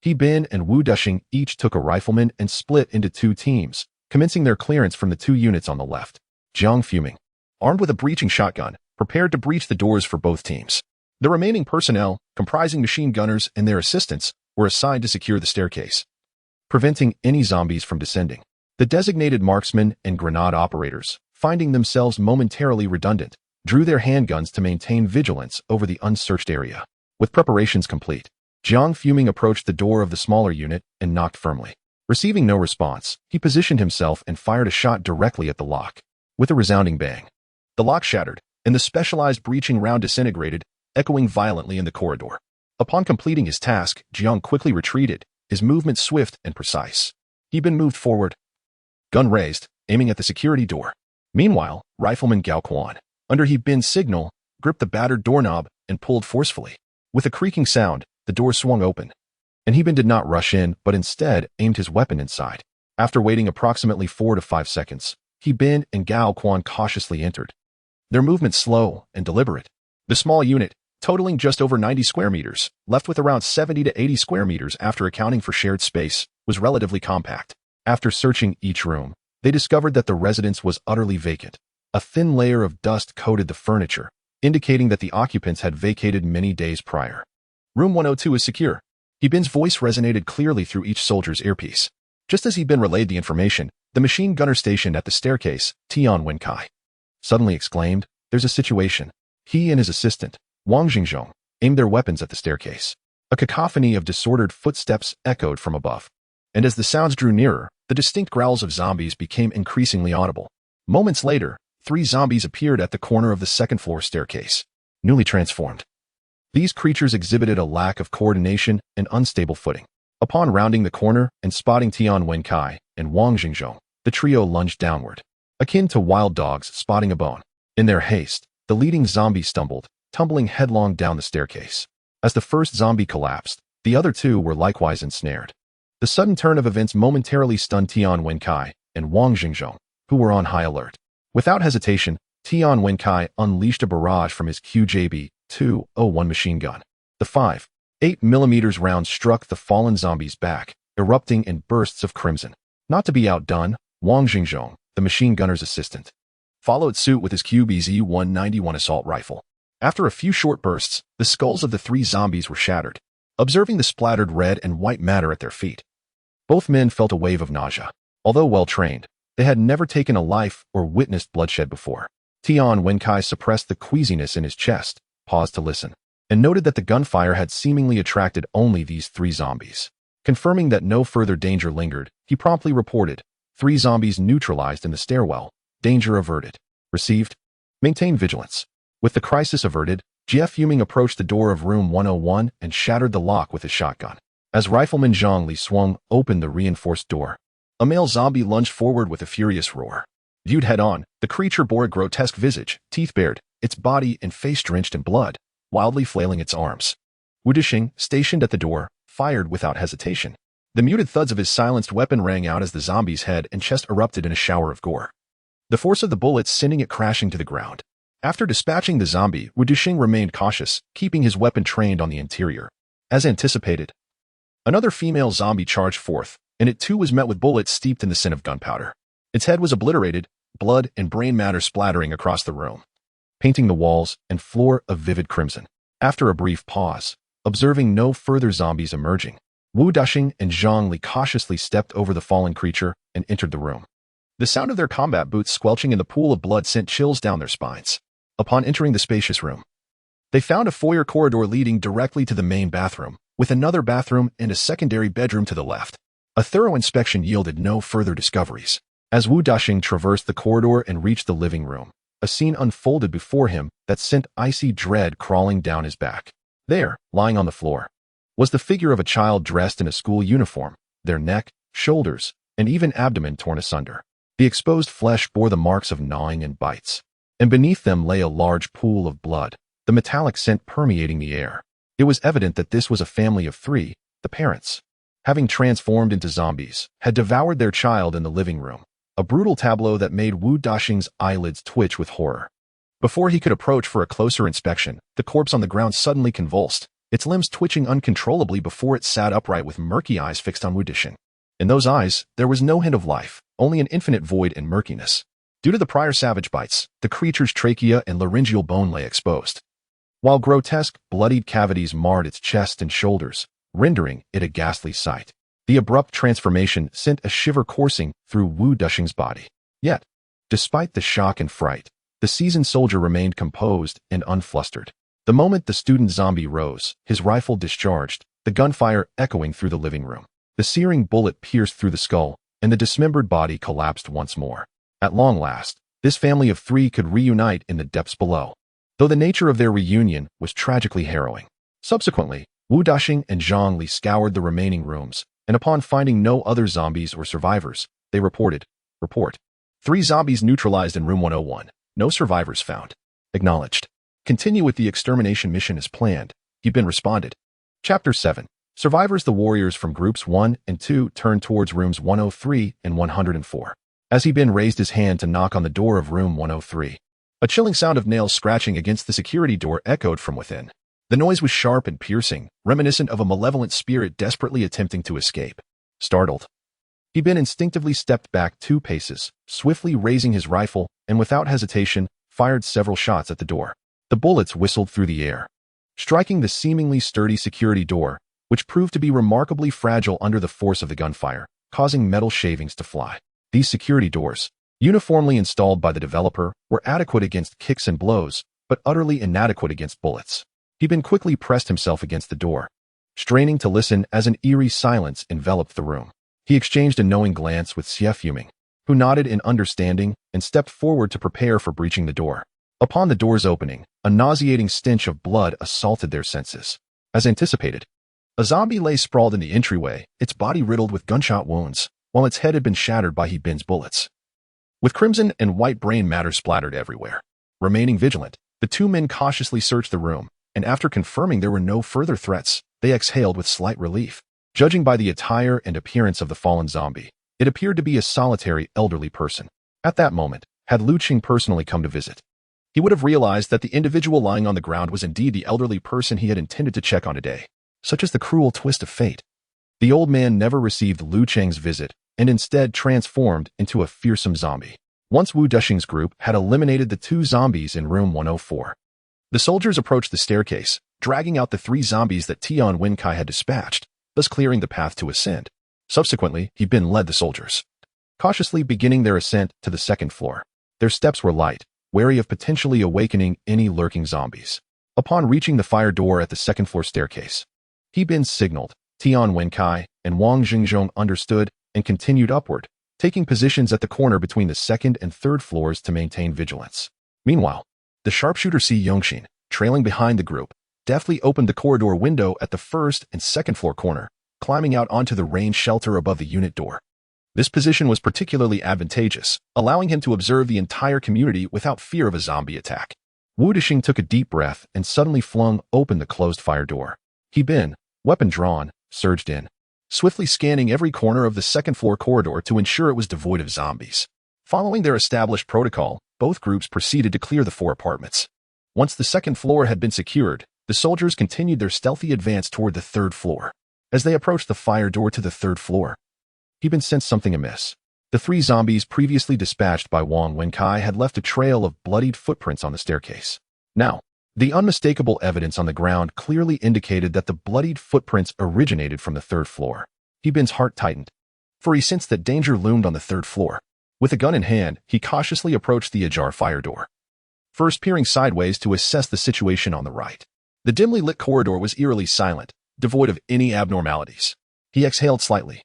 He Bin and Wu Dishing each took a rifleman and split into 2 teams, commencing their clearance from the 2 units on the left. Jiang fuming, armed with a breaching shotgun, prepared to breach the doors for both teams. The remaining personnel, comprising machine gunners and their assistants, were assigned to secure the staircase, preventing any zombies from descending. The designated marksmen and grenade operators, finding themselves momentarily redundant, drew their handguns to maintain vigilance over the unsearched area. With preparations complete, Jiang fuming approached the door of the smaller unit and knocked firmly. Receiving no response, he positioned himself and fired a shot directly at the lock. With a resounding bang, the lock shattered, and the specialized breaching round disintegrated, echoing violently in the corridor. Upon completing his task, Jiang quickly retreated, his movement swift and precise. He Bin moved forward, gun raised, aiming at the security door. Meanwhile, Rifleman Gao Quan, under He Bin's signal, gripped the battered doorknob and pulled forcefully. With a creaking sound, the door swung open, and He Bin did not rush in but instead aimed his weapon inside. After waiting approximately 4 to 5 seconds, He Bin and Gao Quan cautiously entered, their movement slow and deliberate. The small unit, totaling just over 90 square meters, left with around 70 to 80 square meters after accounting for shared space, was relatively compact. After searching each room, they discovered that the residence was utterly vacant. A thin layer of dust coated the furniture, indicating that the occupants had vacated many days prior. Room 102 is secure. He Bin's voice resonated clearly through each soldier's earpiece. Just as He Bin relayed the information, the machine gunner stationed at the staircase, Tian Wenkai, suddenly exclaimed, "There's a situation." He and his assistant, Wang Jingzhong, aimed their weapons at the staircase. A cacophony of disordered footsteps echoed from above, and as the sounds drew nearer, the distinct growls of zombies became increasingly audible. Moments later, 3 zombies appeared at the corner of the second-floor staircase, newly transformed. These creatures exhibited a lack of coordination and unstable footing. Upon rounding the corner and spotting Tian Wenkai and Wang Jingzhong, the trio lunged downward, akin to wild dogs spotting a bone. In their haste, the leading zombie stumbled, tumbling headlong down the staircase. As the first zombie collapsed, the other 2 were likewise ensnared. The sudden turn of events momentarily stunned Tian Wenkai and Wang Jingzhong, who were on high alert. Without hesitation, Tian Wenkai unleashed a barrage from his QJB-201 machine gun. The 5.8mm round struck the fallen zombie's back, erupting in bursts of crimson. Not to be outdone, Wang Jingzhong, the machine gunner's assistant, followed suit with his QBZ-191 assault rifle. After a few short bursts, the skulls of the 3 zombies were shattered. Observing the splattered red and white matter at their feet, both men felt a wave of nausea. Although well-trained, they had never taken a life or witnessed bloodshed before. Tian Wenkai suppressed the queasiness in his chest, paused to listen, and noted that the gunfire had seemingly attracted only these 3 zombies. Confirming that no further danger lingered, he promptly reported, 3 zombies neutralized in the stairwell, danger averted. Received. Maintain vigilance. With the crisis averted, Jie Fuming approached the door of room 101 and shattered the lock with his shotgun. As Rifleman Zhang Li swung open the reinforced door, a male zombie lunged forward with a furious roar. Viewed head-on, the creature bore a grotesque visage, teeth bared, its body and face drenched in blood, wildly flailing its arms. Wu Dishing, stationed at the door, fired without hesitation. The muted thuds of his silenced weapon rang out as the zombie's head and chest erupted in a shower of gore, the force of the bullets sending it crashing to the ground. After dispatching the zombie, Wu Dishing remained cautious, keeping his weapon trained on the interior. As anticipated, another female zombie charged forth, and it too was met with bullets steeped in the scent of gunpowder. Its head was obliterated, blood and brain matter splattering across the room, painting the walls and floor a vivid crimson. After a brief pause, observing no further zombies emerging, Wu Dishing and Zhang Li cautiously stepped over the fallen creature and entered the room. The sound of their combat boots squelching in the pool of blood sent chills down their spines. Upon entering the spacious room, they found a foyer corridor leading directly to the main bathroom, with another bathroom and a secondary bedroom to the left. A thorough inspection yielded no further discoveries. As Wu Dishing traversed the corridor and reached the living room, a scene unfolded before him that sent icy dread crawling down his back. There, lying on the floor, was the figure of a child dressed in a school uniform, their neck, shoulders, and even abdomen torn asunder. The exposed flesh bore the marks of gnawing and bites, and beneath them lay a large pool of blood, the metallic scent permeating the air. It was evident that this was a family of 3, the parents, having transformed into zombies, had devoured their child in the living room, a brutal tableau that made Wu Daxing's eyelids twitch with horror. Before he could approach for a closer inspection, the corpse on the ground suddenly convulsed, its limbs twitching uncontrollably before it sat upright with murky eyes fixed on Wu Daxing. In those eyes, there was no hint of life, only an infinite void and murkiness. Due to the prior savage bites, the creature's trachea and laryngeal bone lay exposed, while grotesque, bloodied cavities marred its chest and shoulders, rendering it a ghastly sight. The abrupt transformation sent a shiver coursing through Wu Daxing's body. Yet, despite the shock and fright, the seasoned soldier remained composed and unflustered. The moment the student zombie rose, his rifle discharged, the gunfire echoing through the living room. The searing bullet pierced through the skull, and the dismembered body collapsed once more. At long last, this family of three could reunite in the depths below, though the nature of their reunion was tragically harrowing. Subsequently, Wu Daxing and Zhang Li scoured the remaining rooms, and upon finding no other zombies or survivors, they report. 3 zombies neutralized in room 101. No survivors found. Acknowledged. Continue with the extermination mission as planned. Heebin responded. Chapter 7. Survivors. The warriors from groups 1 and 2 turned towards rooms 103 and 104. As Heebin raised his hand to knock on the door of room 103, a chilling sound of nails scratching against the security door echoed from within. The noise was sharp and piercing, reminiscent of a malevolent spirit desperately attempting to escape. Startled, Heebin instinctively stepped back 2 paces, swiftly raising his rifle, and without hesitation, fired several shots at the door. The bullets whistled through the air, striking the seemingly sturdy security door, which proved to be remarkably fragile under the force of the gunfire, causing metal shavings to fly. These security doors, uniformly installed by the developer, were adequate against kicks and blows, but utterly inadequate against bullets. Heebin quickly pressed himself against the door, straining to listen as an eerie silence enveloped the room. He exchanged a knowing glance with Xie Fuming, who nodded in understanding and stepped forward to prepare for breaching the door. Upon the door's opening, a nauseating stench of blood assaulted their senses. As anticipated, a zombie lay sprawled in the entryway, its body riddled with gunshot wounds, while its head had been shattered by Heebin's bullets, with crimson and white brain matter splattered everywhere. Remaining vigilant, the 2 men cautiously searched the room, and after confirming there were no further threats, they exhaled with slight relief. Judging by the attire and appearance of the fallen zombie, it appeared to be a solitary elderly person. At that moment, had Lu Qing personally come to visit, he would have realized that the individual lying on the ground was indeed the elderly person he had intended to check on today. Such is the cruel twist of fate. The old man never received Lu Qing's visit, and instead transformed into a fearsome zombie. Once Wu Daxing's group had eliminated the 2 zombies in room 104, the soldiers approached the staircase, dragging out the 3 zombies that Tian Wenkai had dispatched, thus clearing the path to ascend. Subsequently, Heebin led the soldiers, cautiously beginning their ascent to the 2nd floor. Their steps were light, wary of potentially awakening any lurking zombies. Upon reaching the fire door at the 2nd floor staircase, Heebin signaled. Tian Wenkai and Wang Jingzhong understood and continued upward, taking positions at the corner between the 2nd and 3rd floors to maintain vigilance. Meanwhile, the sharpshooter Si Yongxin, trailing behind the group, deftly opened the corridor window at the 1st and 2nd floor corner, climbing out onto the range shelter above the unit door. This position was particularly advantageous, allowing him to observe the entire community without fear of a zombie attack. Wu Daxing took a deep breath and suddenly flung open the closed fire door. Heebin, weapon drawn, surged in, swiftly scanning every corner of the 2nd floor corridor to ensure it was devoid of zombies. Following their established protocol, both groups proceeded to clear the 4 apartments. Once the 2nd floor had been secured, the soldiers continued their stealthy advance toward the 3rd floor. As they approached the fire door to the 3rd floor, Heebin sensed something amiss. The 3 zombies previously dispatched by Wang Wenkai had left a trail of bloodied footprints on the staircase. Now, the unmistakable evidence on the ground clearly indicated that the bloodied footprints originated from the 3rd floor. Heebin's heart tightened, for he sensed that danger loomed on the 3rd floor. With a gun in hand, he cautiously approached the ajar fire door, first peering sideways to assess the situation on the right. The dimly lit corridor was eerily silent, devoid of any abnormalities. He exhaled slightly,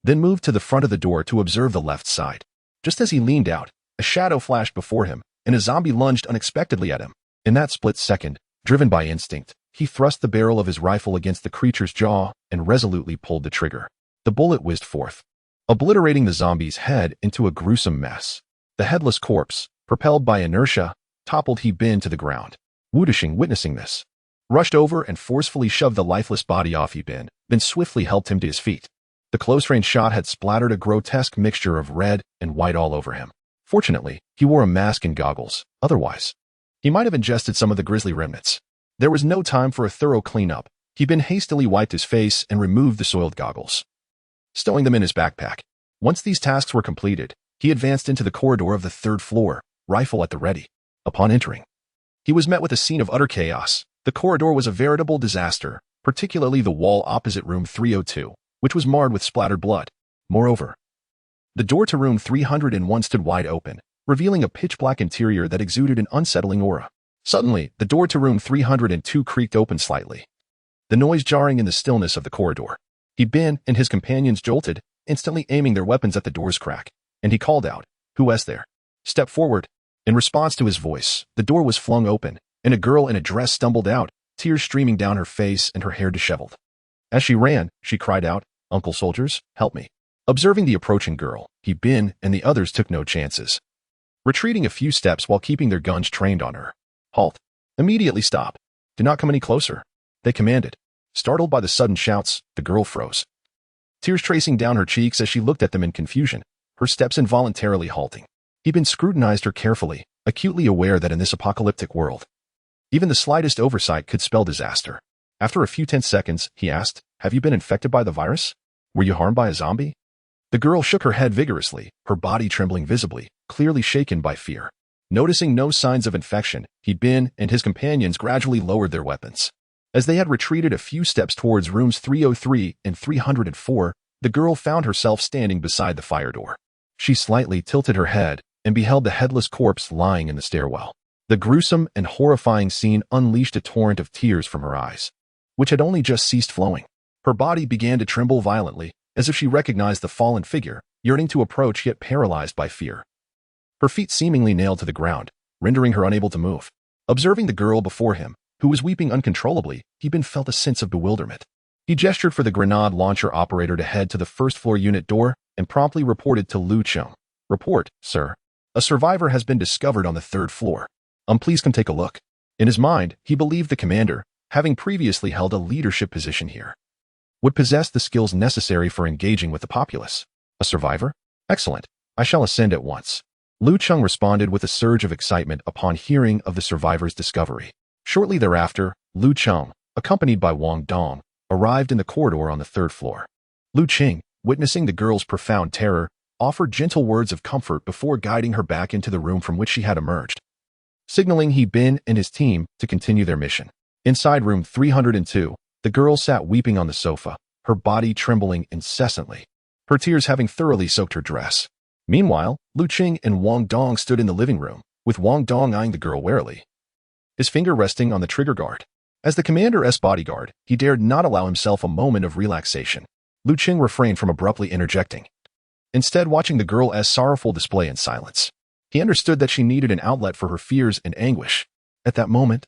then moved to the front of the door to observe the left side. Just as he leaned out, a shadow flashed before him, and a zombie lunged unexpectedly at him. In that split second, driven by instinct, he thrust the barrel of his rifle against the creature's jaw and resolutely pulled the trigger. The bullet whizzed forth, obliterating the zombie's head into a gruesome mess. The headless corpse, propelled by inertia, toppled Heebin to the ground. Wu Daxing, witnessing this, rushed over and forcefully shoved the lifeless body off Heebin, then swiftly helped him to his feet. The close-range shot had splattered a grotesque mixture of red and white all over him. Fortunately, he wore a mask and goggles. Otherwise, he might have ingested some of the grisly remnants. There was no time for a thorough cleanup. He then hastily wiped his face and removed the soiled goggles, stowing them in his backpack. Once these tasks were completed, he advanced into the corridor of the third floor, rifle at the ready. Upon entering, he was met with a scene of utter chaos. The corridor was a veritable disaster, particularly the wall opposite room 302, which was marred with splattered blood. Moreover, the door to room 301 stood wide open, revealing a pitch-black interior that exuded an unsettling aura. Suddenly, the door to room 302 creaked open slightly, the noise jarring in the stillness of the corridor. Ben and his companions jolted, instantly aiming their weapons at the door's crack, and he called out, "Who is there? Step forward." In response to his voice, the door was flung open, and a girl in a dress stumbled out, tears streaming down her face and her hair disheveled. As she ran, she cried out, "Uncle soldiers, help me." Observing the approaching girl, Ben and the others took no chances, retreating a few steps while keeping their guns trained on her. "Halt. Immediately stop. Do not come any closer," they commanded. Startled by the sudden shouts, the girl froze, tears tracing down her cheeks as she looked at them in confusion, her steps involuntarily halting. Ben scrutinized her carefully, acutely aware that in this apocalyptic world, even the slightest oversight could spell disaster. After a few tense seconds, he asked, "Have you been infected by the virus? Were you harmed by a zombie?" The girl shook her head vigorously, her body trembling visibly, clearly shaken by fear. Noticing no signs of infection, Ben and his companions gradually lowered their weapons. As they had retreated a few steps towards rooms 303 and 304, the girl found herself standing beside the fire door. She slightly tilted her head and beheld the headless corpse lying in the stairwell. The gruesome and horrifying scene unleashed a torrent of tears from her eyes, which had only just ceased flowing. Her body began to tremble violently, as if she recognized the fallen figure, yearning to approach yet paralyzed by fear. Her feet seemingly nailed to the ground, rendering her unable to move. Observing the girl before him, who was weeping uncontrollably, Ben felt a sense of bewilderment. He gestured for the grenade launcher operator to head to the first-floor unit door and promptly reported to Cheng. "Report, sir. A survivor has been discovered on the third floor. Please come take a look." In his mind, he believed the commander, having previously held a leadership position here, would possess the skills necessary for engaging with the populace. "A survivor? Excellent. I shall ascend at once." Cheng responded with a surge of excitement upon hearing of the survivor's discovery. Shortly thereafter, Cheng, accompanied by Wang Dong, arrived in the corridor on the third floor. Cheng, witnessing the girl's profound terror, offered gentle words of comfort before guiding her back into the room from which she had emerged, signaling Ben and his team to continue their mission. Inside room 302, the girl sat weeping on the sofa, her body trembling incessantly, her tears having thoroughly soaked her dress. Meanwhile, Cheng and Wang Dong stood in the living room, with Wang Dong eyeing the girl warily, his finger resting on the trigger guard. As the commander's bodyguard, he dared not allow himself a moment of relaxation. Cheng refrained from abruptly interjecting, instead watching the girl's sorrowful display in silence. He understood that she needed an outlet for her fears and anguish. At that moment,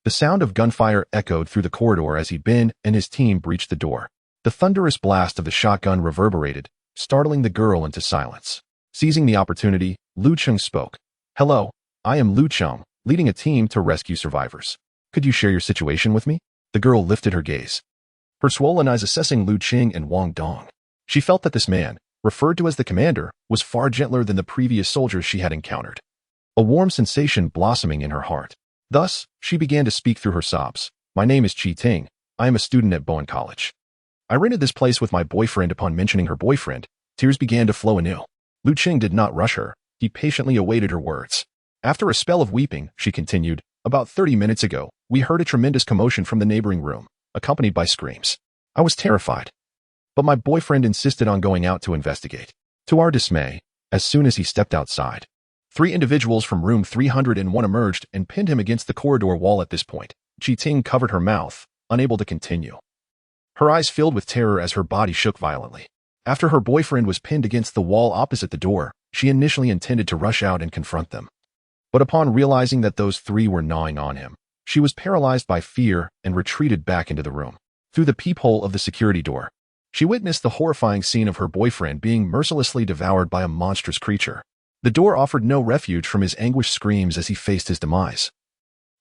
the sound of gunfire echoed through the corridor as Ben and his team breached the door. The thunderous blast of the shotgun reverberated, startling the girl into silence. Seizing the opportunity, Cheng spoke. "Hello, I am Cheng, leading a team to rescue survivors. Could you share your situation with me?" The girl lifted her gaze, her swollen eyes assessing Cheng and Wang Dong. She felt that this man, referred to as the commander, was far gentler than the previous soldiers she had encountered, a warm sensation blossoming in her heart. Thus, she began to speak through her sobs. "My name is Cheng. I am a student at Bowen College. I rented this place with my boyfriend." Upon mentioning her boyfriend, tears began to flow anew. Cheng did not rush her. He patiently awaited her words. After a spell of weeping, she continued, "About 30 minutes ago, we heard a tremendous commotion from the neighboring room, accompanied by screams. I was terrified, but my boyfriend insisted on going out to investigate. To our dismay, as soon as he stepped outside, 3 individuals from room 301 emerged and pinned him against the corridor wall. At this point, Cheng covered her mouth, unable to continue, her eyes filled with terror as her body shook violently. After her boyfriend was pinned against the wall opposite the door, she initially intended to rush out and confront them. But upon realizing that those 3 were gnawing on him, she was paralyzed by fear and retreated back into the room. Through the peephole of the security door, she witnessed the horrifying scene of her boyfriend being mercilessly devoured by a monstrous creature. The door offered no refuge from his anguished screams as he faced his demise,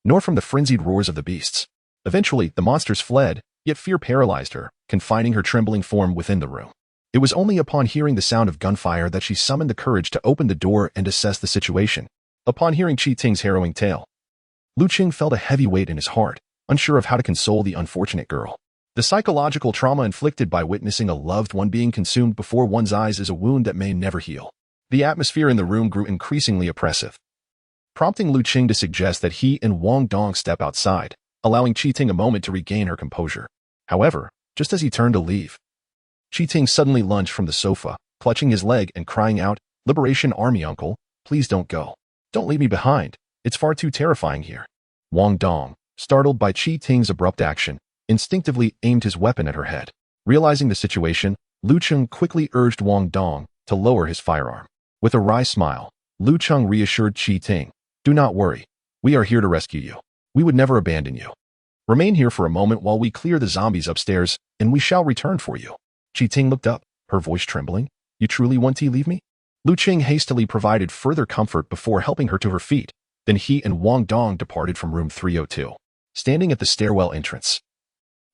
nor from the frenzied roars of the beasts. Eventually, the monsters fled, Yet fear paralyzed her, confining her trembling form within the room. It was only upon hearing the sound of gunfire that she summoned the courage to open the door and assess the situation. Upon hearing Qi Ting's harrowing tale, Lu Cheng felt a heavy weight in his heart, unsure of how to console the unfortunate girl. The psychological trauma inflicted by witnessing a loved one being consumed before one's eyes is a wound that may never heal. The atmosphere in the room grew increasingly oppressive, prompting Lu Cheng to suggest that he and Wang Dong step outside, allowing Qi Ting a moment to regain her composure. However, just as he turned to leave, Qi Ting suddenly lunged from the sofa, clutching his leg and crying out, "Liberation Army uncle, please don't go. Don't leave me behind. It's far too terrifying here." Wang Dong, startled by Qi Ting's abrupt action, instinctively aimed his weapon at her head. Realizing the situation, Lu Cheng quickly urged Wang Dong to lower his firearm. With a wry smile, Lu Cheng reassured Qi Ting, "Do not worry. We are here to rescue you. We would never abandon you. Remain here for a moment while we clear the zombies upstairs, and we shall return for you." Qi Ting looked up, her voice trembling. "You truly want to leave me?" Lu Cheng hastily provided further comfort before helping her to her feet. Then he and Wang Dong departed from room 302. Standing at the stairwell entrance,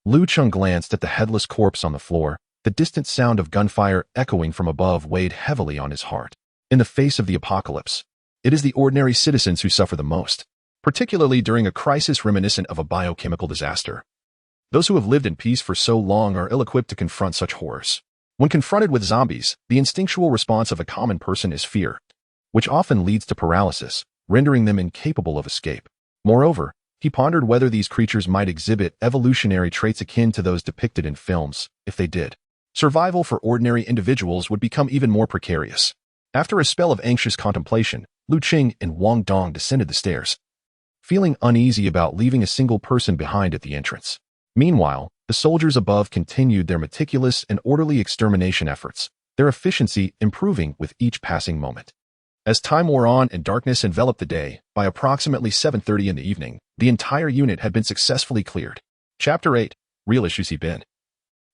Lu Cheng glanced at the headless corpse on the floor. The distant sound of gunfire echoing from above weighed heavily on his heart. In the face of the apocalypse, it is the ordinary citizens who suffer the most, particularly during a crisis reminiscent of a biochemical disaster. Those who have lived in peace for so long are ill-equipped to confront such horrors. When confronted with zombies, the instinctual response of a common person is fear, which often leads to paralysis, rendering them incapable of escape. Moreover, he pondered whether these creatures might exhibit evolutionary traits akin to those depicted in films. If they did, survival for ordinary individuals would become even more precarious. After a spell of anxious contemplation, Lu Cheng and Wang Dong descended the stairs, feeling uneasy about leaving a single person behind at the entrance. Meanwhile, the soldiers above continued their meticulous and orderly extermination efforts, their efficiency improving with each passing moment. As time wore on and darkness enveloped the day, by approximately 7:30 in the evening, the entire unit had been successfully cleared. Chapter 8, Real Issues. He Bin,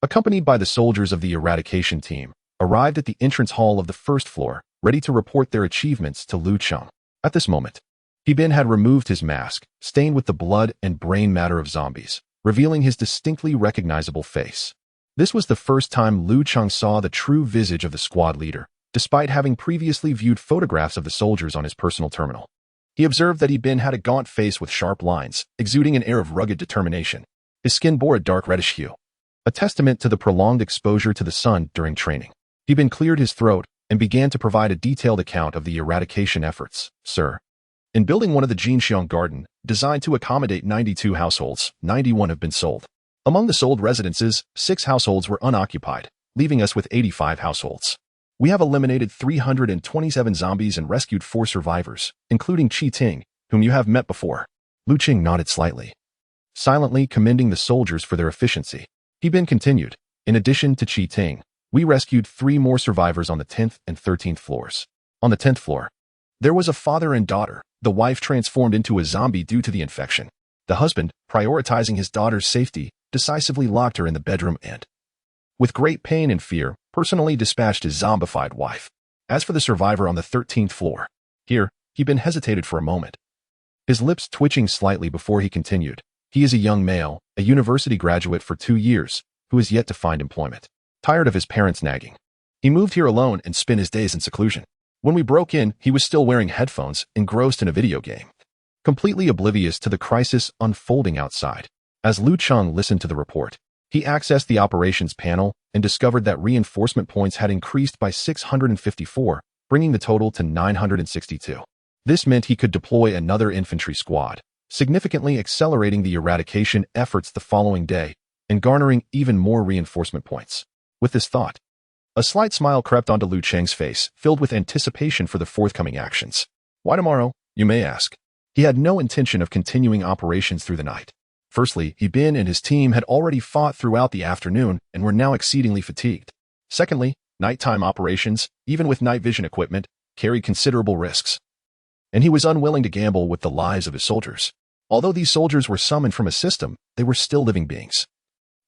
accompanied by the soldiers of the eradication team, arrived at the entrance hall of the first floor, ready to report their achievements to Lu Cheng. At this moment, He Bin had removed his mask, stained with the blood and brain matter of zombies, revealing his distinctly recognizable face. This was the first time Lu Cheng saw the true visage of the squad leader, despite having previously viewed photographs of the soldiers on his personal terminal. He observed that He Bin had a gaunt face with sharp lines, exuding an air of rugged determination. His skin bore a dark reddish hue, a testament to the prolonged exposure to the sun during training. He Bin cleared his throat and began to provide a detailed account of the eradication efforts. "Sir, in building one of the Jinxiang Garden, designed to accommodate 92 households, 91 have been sold. Among the sold residences, 6 households were unoccupied, leaving us with 85 households. We have eliminated 327 zombies and rescued 4 survivors, including Qi Ting, whom you have met before." Lu Cheng nodded slightly, silently commending the soldiers for their efficiency. He Bin continued, "In addition to Qi Ting, we rescued 3 more survivors on the 10th and 13th floors. On the 10th floor, there was a father and daughter, the wife transformed into a zombie due to the infection. The husband, prioritizing his daughter's safety, decisively locked her in the bedroom and, with great pain and fear, personally dispatched his zombified wife. As for the survivor on the 13th floor, here, He Bin hesitated for a moment, his lips twitching slightly before he continued. He is a young male, a university graduate for 2 years, who is yet to find employment. Tired of his parents' nagging, he moved here alone and spent his days in seclusion. When we broke in, he was still wearing headphones, engrossed in a video game, completely oblivious to the crisis unfolding outside." As Lu Cheng listened to the report, he accessed the operations panel and discovered that reinforcement points had increased by 654, bringing the total to 962. This meant he could deploy another infantry squad, significantly accelerating the eradication efforts the following day and garnering even more reinforcement points. With this thought, a slight smile crept onto Lu Cheng's face, filled with anticipation for the forthcoming actions. Why tomorrow, you may ask? He had no intention of continuing operations through the night. Firstly, He Bin and his team had already fought throughout the afternoon and were now exceedingly fatigued. Secondly, nighttime operations, even with night vision equipment, carried considerable risks, and he was unwilling to gamble with the lives of his soldiers. Although these soldiers were summoned from a system, they were still living beings,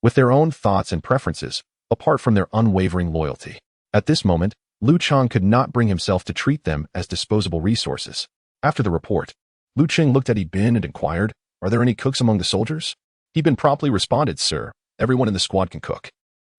with their own thoughts and preferences, apart from their unwavering loyalty. At this moment, Lu Cheng could not bring himself to treat them as disposable resources. After the report, Lu Cheng looked at He Bin and inquired, "Are there any cooks among the soldiers?" He Bin promptly responded, "Sir, Everyone in the squad can cook.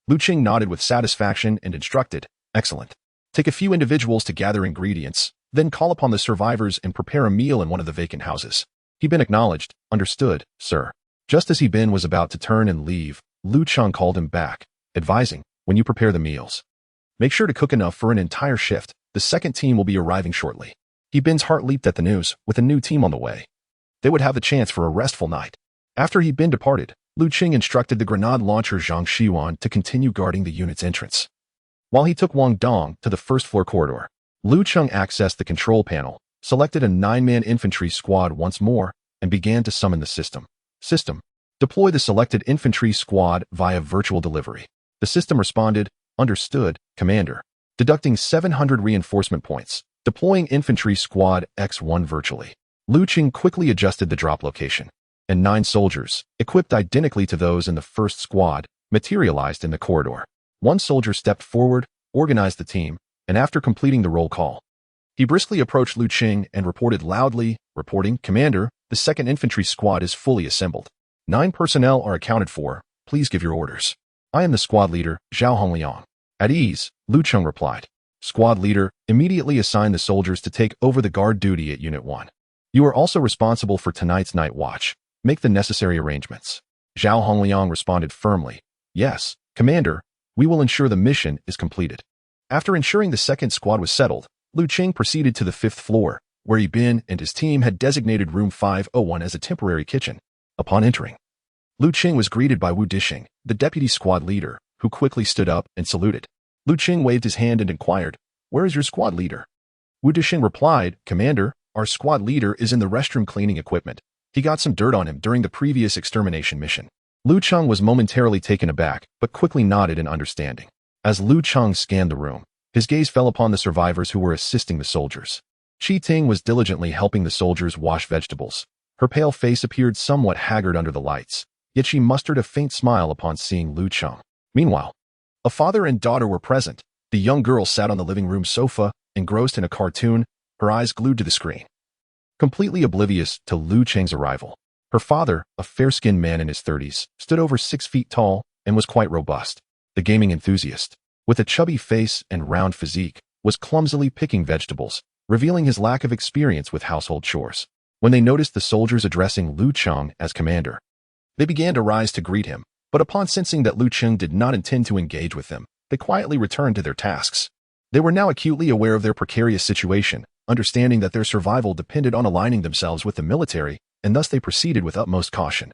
Lu Cheng nodded with satisfaction and instructed, "Excellent. Take a few individuals to gather ingredients, then call upon the survivors and prepare a meal in one of the vacant houses." He Bin acknowledged, "Understood, sir." Just as He Bin was about to turn and leave, Lu Cheng called him back, advising, "When you prepare the meals, make sure to cook enough for an entire shift. The second team will be arriving shortly." He Bin's heart leaped at the news. With a new team on the way, they would have the chance for a restful night. After He Bin departed, Lu Cheng instructed the grenade launcher Zhang Xiwan to continue guarding the unit's entrance, while he took Wang Dong to the first-floor corridor. Lu Cheng accessed the control panel, selected a 9-man infantry squad once more, and began to summon the system. Deploy the selected infantry squad via virtual delivery. The system responded, "Understood, Commander." Deducting 700 reinforcement points, deploying infantry squad X1 virtually. Lu Cheng quickly adjusted the drop location, and 9 soldiers, equipped identically to those in the first squad, materialized in the corridor. One soldier stepped forward, organized the team, and after completing the roll call, he briskly approached Lu Cheng and reported loudly, "Commander, the 2nd Infantry Squad is fully assembled. 9 personnel are accounted for. Please give your orders." "I am the squad leader, Zhao Hongliang." "At ease," Lu Cheng replied. Squad leader immediately assigned the soldiers to take over the guard duty at Unit 1. "You are also responsible for tonight's night watch. Make the necessary arrangements." Zhao Hongliang responded firmly, "Yes, Commander, we will ensure the mission is completed." After ensuring the 2nd squad was settled, Lu Cheng proceeded to the 5th floor, where He Bin and his team had designated room 501 as a temporary kitchen. Upon entering, Lu Cheng was greeted by Wu Dishing, the deputy squad leader, who quickly stood up and saluted. Lu Cheng waved his hand and inquired, "Where is your squad leader?" Wu Dishing replied, "Commander, our squad leader is in the restroom cleaning equipment. He got some dirt on him during the previous extermination mission." Lu Cheng was momentarily taken aback, but quickly nodded in understanding. As Lu Cheng scanned the room, his gaze fell upon the survivors who were assisting the soldiers. Chi Ting was diligently helping the soldiers wash vegetables. Her pale face appeared somewhat haggard under the lights, yet she mustered a faint smile upon seeing Lu Cheng. Meanwhile, a father and daughter were present. The young girl sat on the living room sofa, engrossed in a cartoon, her eyes glued to the screen, completely oblivious to Lu Cheng's arrival. Her father, a fair-skinned man in his 30s, stood over 6 feet tall and was quite robust. The gaming enthusiast, with a chubby face and round physique, was clumsily picking vegetables, revealing his lack of experience with household chores. When they noticed the soldiers addressing Lu Cheng as commander, they began to rise to greet him, but upon sensing that Lu Cheng did not intend to engage with them, they quietly returned to their tasks. They were now acutely aware of their precarious situation, understanding that their survival depended on aligning themselves with the military, and thus they proceeded with utmost caution,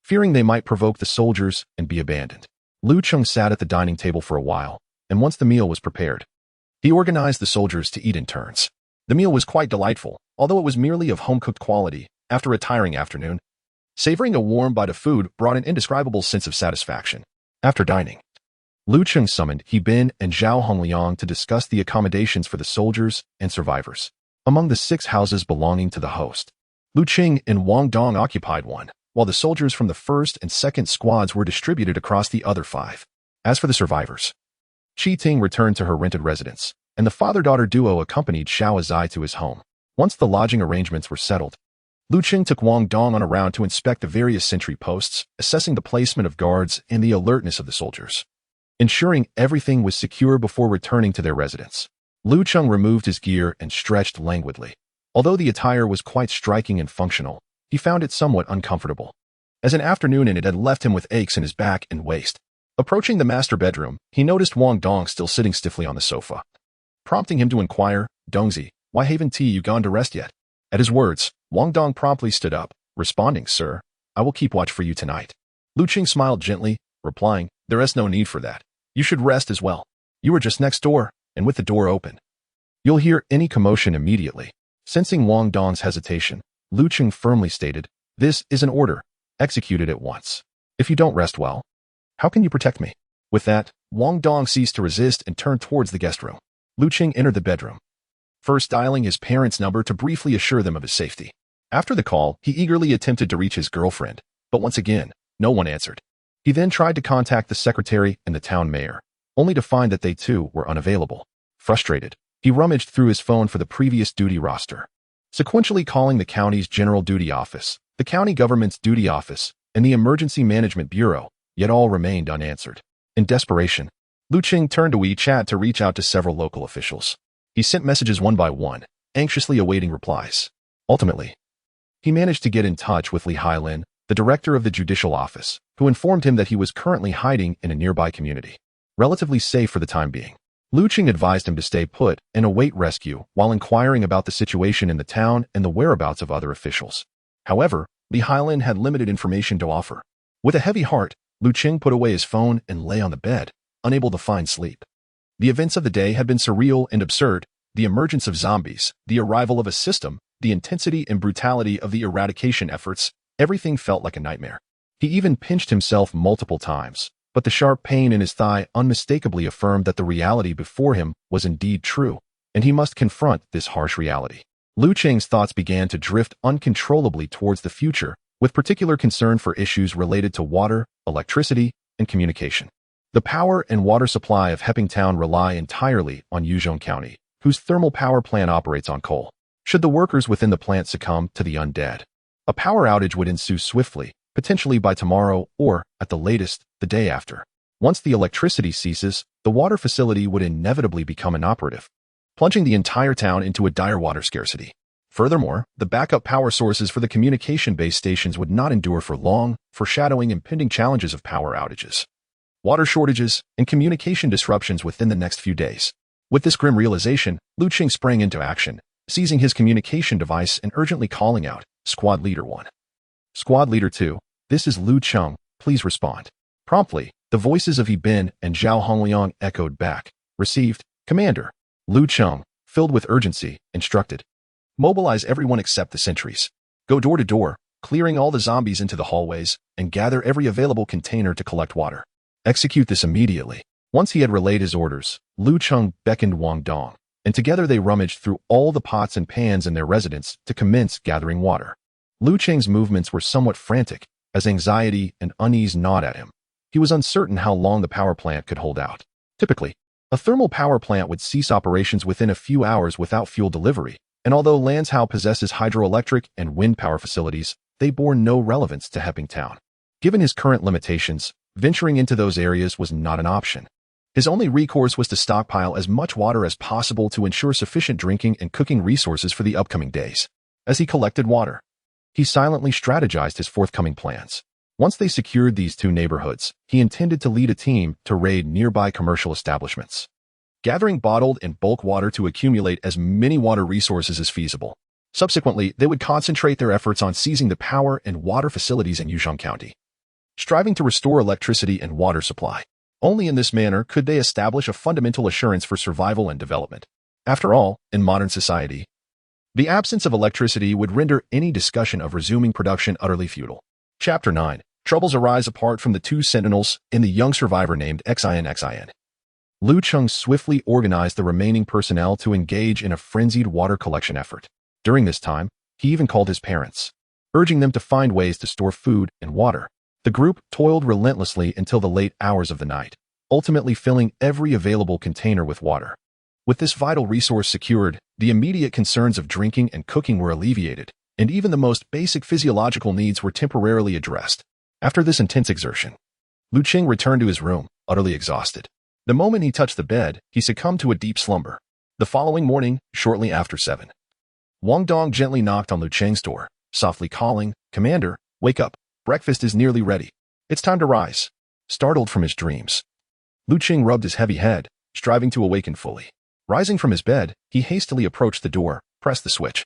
fearing they might provoke the soldiers and be abandoned. Lu Cheng sat at the dining table for a while, and once the meal was prepared, he organized the soldiers to eat in turns. The meal was quite delightful, although it was merely of home-cooked quality. After a tiring afternoon, savoring a warm bite of food brought an indescribable sense of satisfaction. After dining, Lu Cheng summoned He Bin and Zhao Hongliang to discuss the accommodations for the soldiers and survivors. Among the 6 houses belonging to the host, Lu Cheng and Wang Dong occupied one, while the soldiers from the 1st and 2nd squads were distributed across the other 5. As for the survivors, Chi Ting returned to her rented residence, and the father-daughter duo accompanied Xiao Zai to his home. Once the lodging arrangements were settled, Lu Cheng took Wang Dong on a round to inspect the various sentry posts, assessing the placement of guards and the alertness of the soldiers, ensuring everything was secure before returning to their residence. Lu Cheng removed his gear and stretched languidly. Although the attire was quite striking and functional, he found it somewhat uncomfortable, as an afternoon in it had left him with aches in his back and waist. Approaching the master bedroom, he noticed Wang Dong still sitting stiffly on the sofa, prompting him to inquire, "Dongzi, why haven't you gone to rest yet?" At his words, Wang Dong promptly stood up, responding, "Sir, I will keep watch for you tonight." Lu Cheng smiled gently, replying, "There is no need for that. You should rest as well. You are just next door, and with the door open, you'll hear any commotion immediately." Sensing Wang Dong's hesitation, Lu Cheng firmly stated, "This is an order. Execute it at once. If you don't rest well, how can you protect me?" With that, Wang Dong ceased to resist and turned towards the guest room. Lu Cheng entered the bedroom, first dialing his parents' number to briefly assure them of his safety. After the call, he eagerly attempted to reach his girlfriend, but once again, no one answered. He then tried to contact the secretary and the town mayor, only to find that they too were unavailable. Frustrated, he rummaged through his phone for the previous duty roster, sequentially calling the county's general duty office, the county government's duty office, and the emergency management bureau, yet all remained unanswered. In desperation, Cheng turned to WeChat to reach out to several local officials. He sent messages one by one, anxiously awaiting replies. Ultimately, he managed to get in touch with Li Hailin, the director of the judicial office, who informed him that he was currently hiding in a nearby community, relatively safe for the time being. Cheng advised him to stay put and await rescue while inquiring about the situation in the town and the whereabouts of other officials. However, Li Hailin had limited information to offer. With a heavy heart, Cheng put away his phone and lay on the bed, unable to find sleep. The events of the day had been surreal and absurd: the emergence of zombies, the arrival of a system, the intensity and brutality of the eradication efforts. Everything felt like a nightmare. He even pinched himself multiple times, but the sharp pain in his thigh unmistakably affirmed that the reality before him was indeed true, and he must confront this harsh reality. Cheng's thoughts began to drift uncontrollably towards the future, with particular concern for issues related to water, electricity, and communication. The power and water supply of Heping Town rely entirely on Yuzhong County, whose thermal power plant operates on coal. Should the workers within the plant succumb to the undead, a power outage would ensue swiftly, potentially by tomorrow or, at the latest, the day after. Once the electricity ceases, the water facility would inevitably become inoperative, plunging the entire town into a dire water scarcity. Furthermore, the backup power sources for the communication-based stations would not endure for long, foreshadowing impending challenges of power outages, water shortages, and communication disruptions within the next few days. With this grim realization, Cheng sprang into action, seizing his communication device and urgently calling out, "Squad Leader 1. Squad Leader 2, this is Cheng, please respond." Promptly, the voices of He Bin and Zhao Hongliang echoed back. "Received, Commander." Cheng, filled with urgency, instructed, "Mobilize everyone except the sentries. Go door to door, clearing all the zombies into the hallways, and gather every available container to collect water. Execute this immediately." Once he had relayed his orders, Cheng beckoned Wang Dong, and together they rummaged through all the pots and pans in their residence to commence gathering water. Cheng's movements were somewhat frantic, as anxiety and unease gnawed at him. He was uncertain how long the power plant could hold out. Typically, a thermal power plant would cease operations within a few hours without fuel delivery, and although Lanzhou possesses hydroelectric and wind power facilities, they bore no relevance to Heping Town. Given his current limitations, venturing into those areas was not an option. His only recourse was to stockpile as much water as possible to ensure sufficient drinking and cooking resources for the upcoming days. As he collected water, he silently strategized his forthcoming plans. Once they secured these two neighborhoods, he intended to lead a team to raid nearby commercial establishments, gathering bottled and bulk water to accumulate as many water resources as feasible. Subsequently, they would concentrate their efforts on seizing the power and water facilities in Yuzhong County, striving to restore electricity and water supply. Only in this manner could they establish a fundamental assurance for survival and development. After all, in modern society, the absence of electricity would render any discussion of resuming production utterly futile. Chapter 9. Troubles arise apart from the two sentinels and the young survivor named Xin. Cheng swiftly organized the remaining personnel to engage in a frenzied water collection effort. During this time, he even called his parents, urging them to find ways to store food and water. The group toiled relentlessly until the late hours of the night, ultimately filling every available container with water. With this vital resource secured, the immediate concerns of drinking and cooking were alleviated, and even the most basic physiological needs were temporarily addressed. After this intense exertion, Cheng returned to his room, utterly exhausted. The moment he touched the bed, he succumbed to a deep slumber. The following morning, shortly after 7, Wang Dong gently knocked on Cheng's door, softly calling, "Commander, wake up. Breakfast is nearly ready. It's time to rise." Startled from his dreams, Cheng rubbed his heavy head, striving to awaken fully. Rising from his bed, he hastily approached the door, pressed the switch,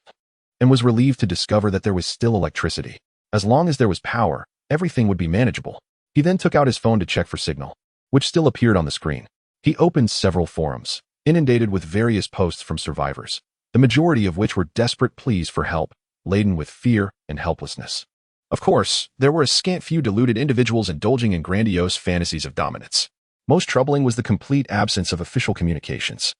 and was relieved to discover that there was still electricity. As long as there was power, everything would be manageable. He then took out his phone to check for signal, which still appeared on the screen. He opened several forums, inundated with various posts from survivors, the majority of which were desperate pleas for help, laden with fear and helplessness. Of course, there were a scant few deluded individuals indulging in grandiose fantasies of dominance. Most troubling was the complete absence of official communications,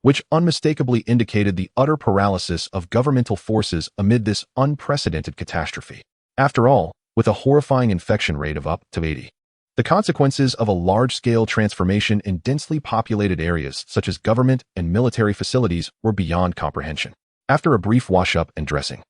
which unmistakably indicated the utter paralysis of governmental forces amid this unprecedented catastrophe. After all, with a horrifying infection rate of up to 80, the consequences of a large-scale transformation in densely populated areas such as government and military facilities were beyond comprehension. After a brief wash-up and dressing,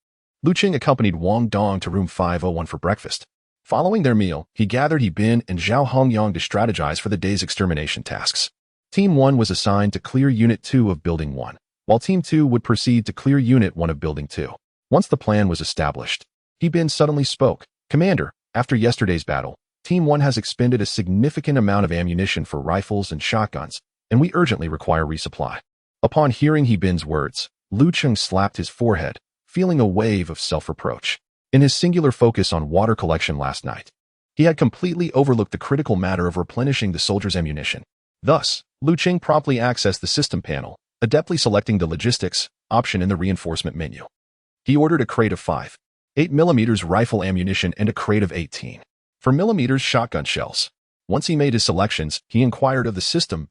Cheng accompanied Wang Dong to room 501 for breakfast. Following their meal, he gathered He Bin and Zhao Hongyang to strategize for the day's extermination tasks. Team 1 was assigned to clear Unit 2 of Building 1, while Team 2 would proceed to clear Unit 1 of Building 2. Once the plan was established, He Bin suddenly spoke. "Commander, after yesterday's battle, Team 1 has expended a significant amount of ammunition for rifles and shotguns, and we urgently require resupply." Upon hearing He Bin's words, Lu Cheng slapped his forehead, feeling a wave of self-reproach. In his singular focus on water collection last night, he had completely overlooked the critical matter of replenishing the soldiers' ammunition. Thus, Lu Cheng promptly accessed the system panel, adeptly selecting the logistics option in the reinforcement menu. He ordered a crate of 5.8mm rifle ammunition and a crate of 18.4mm shotgun shells. Once he made his selections, he inquired of the system,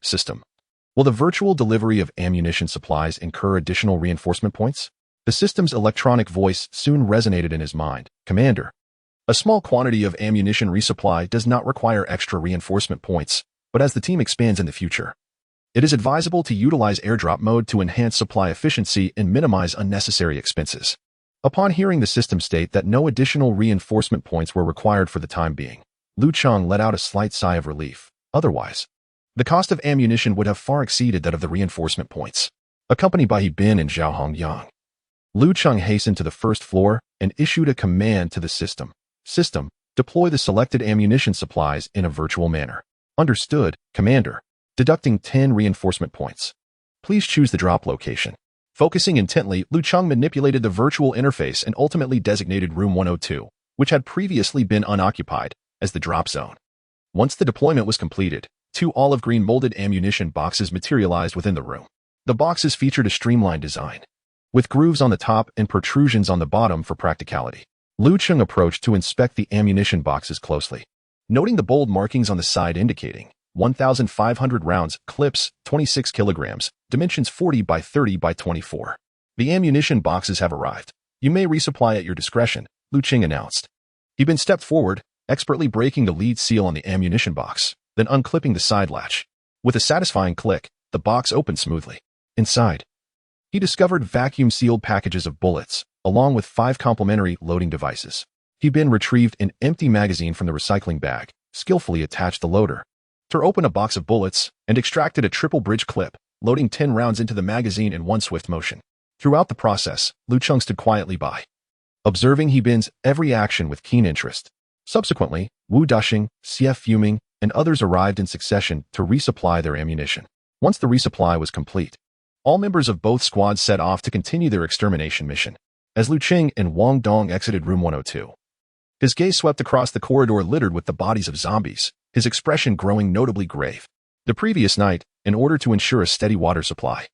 "Will the virtual delivery of ammunition supplies incur additional reinforcement points?" The system's electronic voice soon resonated in his mind. "Commander, a small quantity of ammunition resupply does not require extra reinforcement points, but as the team expands in the future, it is advisable to utilize airdrop mode to enhance supply efficiency and minimize unnecessary expenses." Upon hearing the system state that no additional reinforcement points were required for the time being, Lu Cheng let out a slight sigh of relief. Otherwise, the cost of ammunition would have far exceeded that of the reinforcement points. Accompanied by He Bin and Zhao Hongyang, Lu Cheng hastened to the first floor and issued a command to the system. "Deploy the selected ammunition supplies in a virtual manner." "Understood, Commander." Deducting 10 reinforcement points. "Please choose the drop location." Focusing intently, Lu Cheng manipulated the virtual interface and ultimately designated Room 102, which had previously been unoccupied, as the drop zone. Once the deployment was completed, 2 olive-green molded ammunition boxes materialized within the room. The boxes featured a streamlined design, with grooves on the top and protrusions on the bottom for practicality. Lu Cheng approached to inspect the ammunition boxes closely, noting the bold markings on the side indicating 1,500 rounds, clips, 26 kilograms, dimensions 40 by 30 by 24. "The ammunition boxes have arrived. You may resupply at your discretion," Lu Cheng announced. He Bin stepped forward, expertly breaking the lead seal on the ammunition box, then unclipping the side latch. With a satisfying click, the box opened smoothly. Inside, he discovered vacuum-sealed packages of bullets, along with 5 complementary loading devices. He Bin retrieved an empty magazine from the recycling bag, skillfully attached the loader, tore open a box of bullets, and extracted a triple bridge clip, loading 10 rounds into the magazine in one swift motion. Throughout the process, Lu Cheng stood quietly by, observing He Bin's every action with keen interest. Subsequently, Wu Dushing, Xie Fuming, and others arrived in succession to resupply their ammunition. Once the resupply was complete, all members of both squads set off to continue their extermination mission. As Lu Cheng and Wang Dong exited Room 102, his gaze swept across the corridor littered with the bodies of zombies, his expression growing notably grave. The previous night, in order to ensure a steady water supply,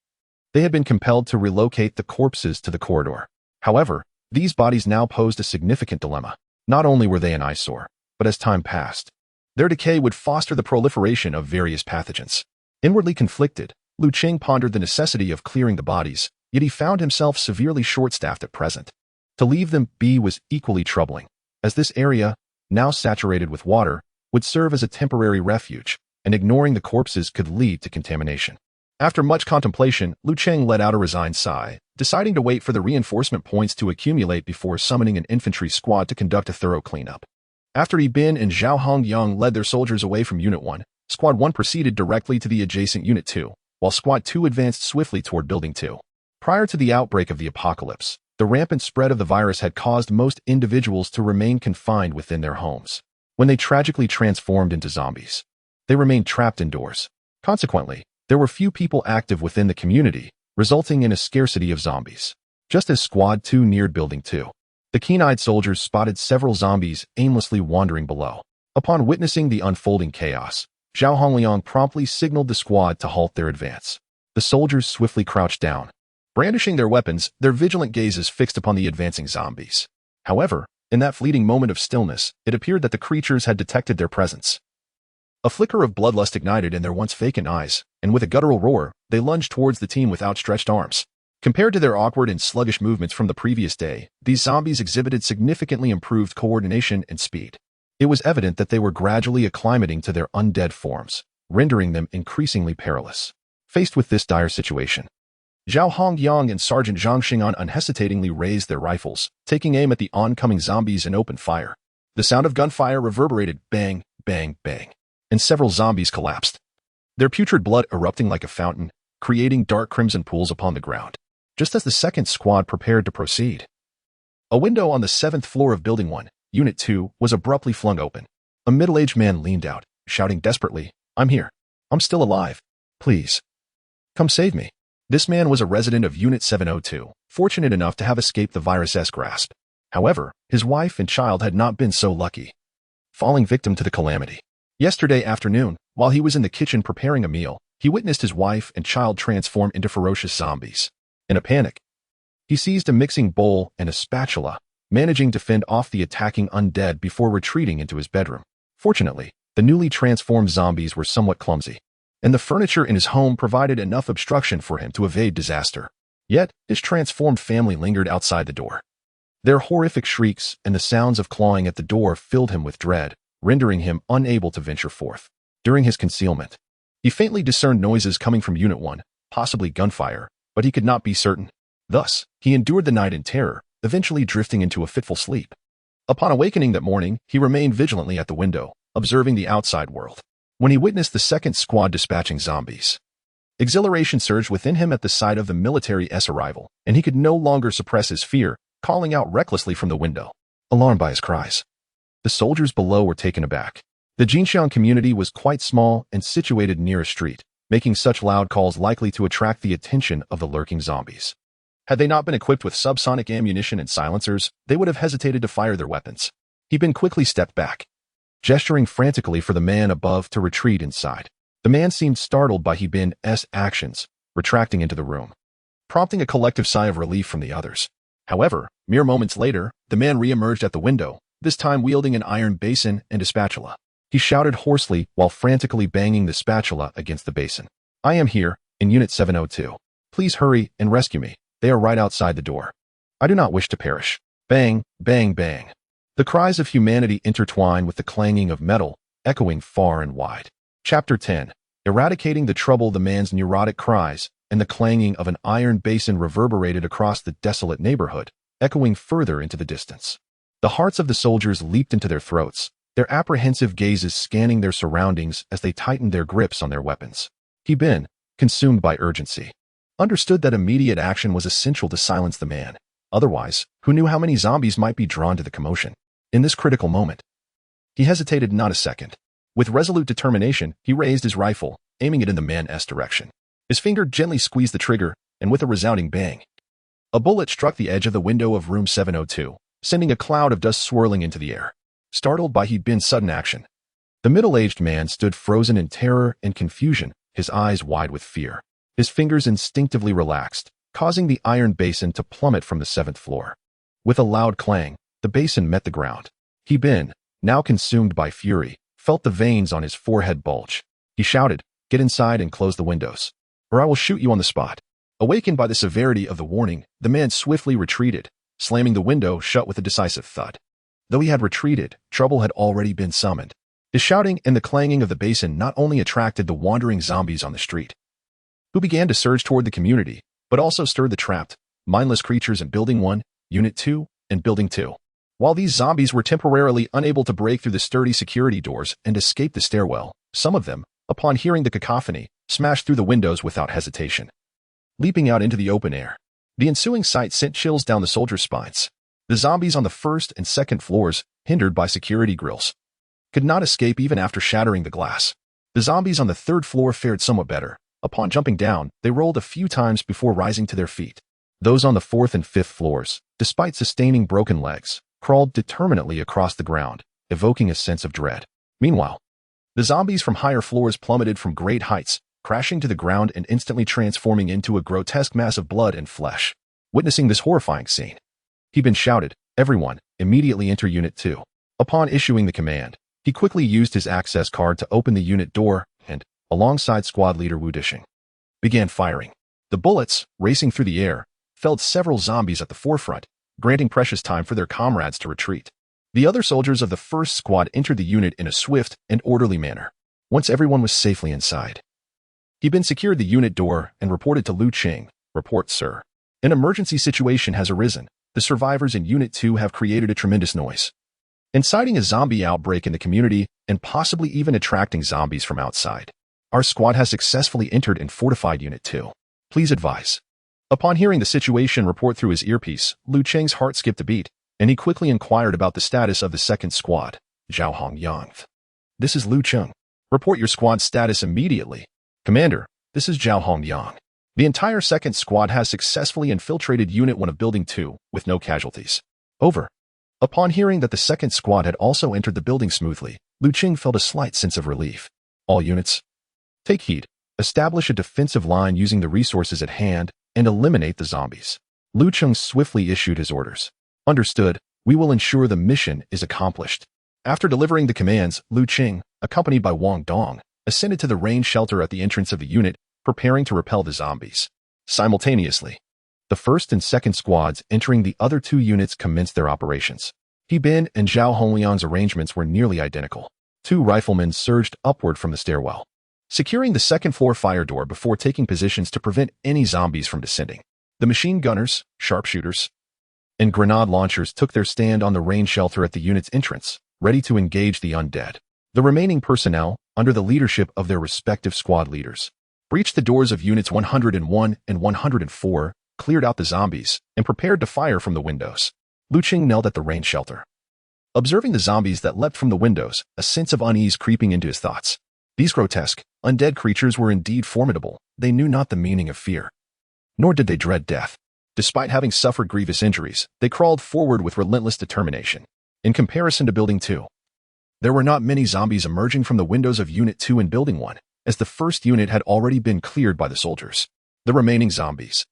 they had been compelled to relocate the corpses to the corridor. However, these bodies now posed a significant dilemma. Not only were they an eyesore, but as time passed, their decay would foster the proliferation of various pathogens. Inwardly conflicted, Lu Cheng pondered the necessity of clearing the bodies, yet he found himself severely short-staffed at present. To leave them be was equally troubling, as this area, now saturated with water, would serve as a temporary refuge, and ignoring the corpses could lead to contamination. After much contemplation, Lu Cheng let out a resigned sigh, deciding to wait for the reinforcement points to accumulate before summoning an infantry squad to conduct a thorough cleanup. After He Bin and Zhao Hongyang led their soldiers away from Unit 1, Squad 1 proceeded directly to the adjacent Unit 2, while Squad 2 advanced swiftly toward Building 2. Prior to the outbreak of the apocalypse, the rampant spread of the virus had caused most individuals to remain confined within their homes. When they tragically transformed into zombies, they remained trapped indoors. Consequently, there were few people active within the community, resulting in a scarcity of zombies. Just as Squad 2 neared Building 2, the keen-eyed soldiers spotted several zombies aimlessly wandering below. Upon witnessing the unfolding chaos, Zhao Hongliang promptly signaled the squad to halt their advance. The soldiers swiftly crouched down, brandishing their weapons, their vigilant gazes fixed upon the advancing zombies. However, in that fleeting moment of stillness, it appeared that the creatures had detected their presence. A flicker of bloodlust ignited in their once vacant eyes, and with a guttural roar, they lunged towards the team with outstretched arms. Compared to their awkward and sluggish movements from the previous day, these zombies exhibited significantly improved coordination and speed. It was evident that they were gradually acclimating to their undead forms, rendering them increasingly perilous. Faced with this dire situation, Zhao Hongyang and Sergeant Zhang Xing'an unhesitatingly raised their rifles, taking aim at the oncoming zombies and opened fire. The sound of gunfire reverberated bang, bang, bang, and several zombies collapsed, their putrid blood erupting like a fountain, creating dark crimson pools upon the ground. Just as the second squad prepared to proceed, a window on the 7th floor of Building 1, Unit 2, was abruptly flung open. A middle-aged man leaned out, shouting desperately, "I'm here. I'm still alive. Please. Come save me." This man was a resident of Unit 702, fortunate enough to have escaped the virus's grasp. However, his wife and child had not been so lucky, falling victim to the calamity. Yesterday afternoon, while he was in the kitchen preparing a meal, he witnessed his wife and child transform into ferocious zombies. In a panic, he seized a mixing bowl and a spatula, managing to fend off the attacking undead before retreating into his bedroom. Fortunately, the newly transformed zombies were somewhat clumsy, and the furniture in his home provided enough obstruction for him to evade disaster. Yet, his transformed family lingered outside the door. Their horrific shrieks and the sounds of clawing at the door filled him with dread, rendering him unable to venture forth. During his concealment, he faintly discerned noises coming from Unit 1, possibly gunfire, but he could not be certain. Thus, he endured the night in terror, eventually drifting into a fitful sleep. Upon awakening that morning, he remained vigilantly at the window, observing the outside world. When he witnessed the second squad dispatching zombies, exhilaration surged within him at the sight of the military's arrival, and he could no longer suppress his fear, calling out recklessly from the window. Alarmed by his cries, the soldiers below were taken aback. The Jinxiang community was quite small and situated near a street, making such loud calls likely to attract the attention of the lurking zombies. Had they not been equipped with subsonic ammunition and silencers, they would have hesitated to fire their weapons. He quickly stepped back, gesturing frantically for the man above to retreat inside. The man seemed startled by Bin's actions, retracting into the room, prompting a collective sigh of relief from the others. However, mere moments later, the man re-emerged at the window, this time wielding an iron basin and a spatula. He shouted hoarsely while frantically banging the spatula against the basin. "I am here, in Unit 702. Please hurry and rescue me. They are right outside the door. I do not wish to perish." Bang, bang, bang. The cries of humanity intertwine with the clanging of metal, echoing far and wide. Chapter 10. Eradicating the trouble. The man's neurotic cries and the clanging of an iron basin reverberated across the desolate neighborhood, echoing further into the distance. The hearts of the soldiers leaped into their throats, their apprehensive gazes scanning their surroundings as they tightened their grips on their weapons. Bin, consumed by urgency, understood that immediate action was essential to silence the man. Otherwise, who knew how many zombies might be drawn to the commotion? In this critical moment, he hesitated not a second. With resolute determination, he raised his rifle, aiming it in the man's direction. His finger gently squeezed the trigger, and with a resounding bang, a bullet struck the edge of the window of room 702, sending a cloud of dust swirling into the air. Startled by Bin's sudden action, the middle-aged man stood frozen in terror and confusion, his eyes wide with fear. His fingers instinctively relaxed, causing the iron basin to plummet from the 7th floor. With a loud clang, the basin met the ground. Bin, now consumed by fury, felt the veins on his forehead bulge. He shouted, "Get inside and close the windows, or I will shoot you on the spot." Awakened by the severity of the warning, the man swiftly retreated, slamming the window shut with a decisive thud. Though he had retreated, trouble had already been summoned. His shouting and the clanging of the basin not only attracted the wandering zombies on the street, who began to surge toward the community, but also stirred the trapped, mindless creatures in Building 1, Unit 2, and Building 2. While these zombies were temporarily unable to break through the sturdy security doors and escape the stairwell, some of them, upon hearing the cacophony, smashed through the windows without hesitation, leaping out into the open air. The ensuing sight sent chills down the soldiers' spines. The zombies on the 1st and 2nd floors, hindered by security grills, could not escape even after shattering the glass. The zombies on the 3rd floor fared somewhat better. Upon jumping down, they rolled a few times before rising to their feet. Those on the 4th and 5th floors, despite sustaining broken legs, crawled determinately across the ground, evoking a sense of dread. Meanwhile, the zombies from higher floors plummeted from great heights, crashing to the ground and instantly transforming into a grotesque mass of blood and flesh. Witnessing this horrifying scene, Bin shouted, "Everyone, immediately enter Unit 2. Upon issuing the command, he quickly used his access card to open the unit door and, alongside squad leader Wu Dishing, began firing. The bullets, racing through the air, felled several zombies at the forefront, granting precious time for their comrades to retreat. The other soldiers of the 1st squad entered the unit in a swift and orderly manner. Once everyone was safely inside, Bin secured the unit door and reported to Lu Cheng, "Report, sir. An emergency situation has arisen. The survivors in Unit 2 have created a tremendous noise. inciting a zombie outbreak in the community and possibly even attracting zombies from outside. Our squad has successfully entered in fortified Unit 2. Please advise. Upon hearing the situation report through his earpiece, Lu Cheng's heart skipped a beat, and he quickly inquired about the status of the second squad. Zhao Hongyang. This is Lu Cheng. Report your squad status immediately. Commander, this is Zhao Hongyang. The entire second squad has successfully infiltrated Unit 1 of Building 2, with no casualties. Over. Upon hearing that the second squad had also entered the building smoothly, Lu Cheng felt a slight sense of relief. All units, take heed. Establish a defensive line using the resources at hand and eliminate the zombies. Lu Cheng swiftly issued his orders. Understood. We will ensure the mission is accomplished. After delivering the commands, Lu Cheng, accompanied by Wang Dong, ascended to the rain shelter at the entrance of the unit, preparing to repel the zombies. Simultaneously, the first and second squads entering the other two units commenced their operations. He Bin and Zhao Hongliang's arrangements were nearly identical. Two riflemen surged upward from the stairwell, securing the second-floor fire door before taking positions to prevent any zombies from descending. The machine gunners, sharpshooters, and grenade launchers took their stand on the rain shelter at the unit's entrance, ready to engage the undead. The remaining personnel, under the leadership of their respective squad leaders, breached the doors of Units 101 and 104, cleared out the zombies, and prepared to fire from the windows. Lu Cheng knelt at the rain shelter. Observing the zombies that leapt from the windows, a sense of unease creeping into his thoughts. These grotesque, undead creatures were indeed formidable. They knew not the meaning of fear, nor did they dread death. Despite having suffered grievous injuries, they crawled forward with relentless determination. In comparison to Building 2, there were not many zombies emerging from the windows of Unit 2 and Building 1, as the first unit had already been cleared by the soldiers. The remaining zombies,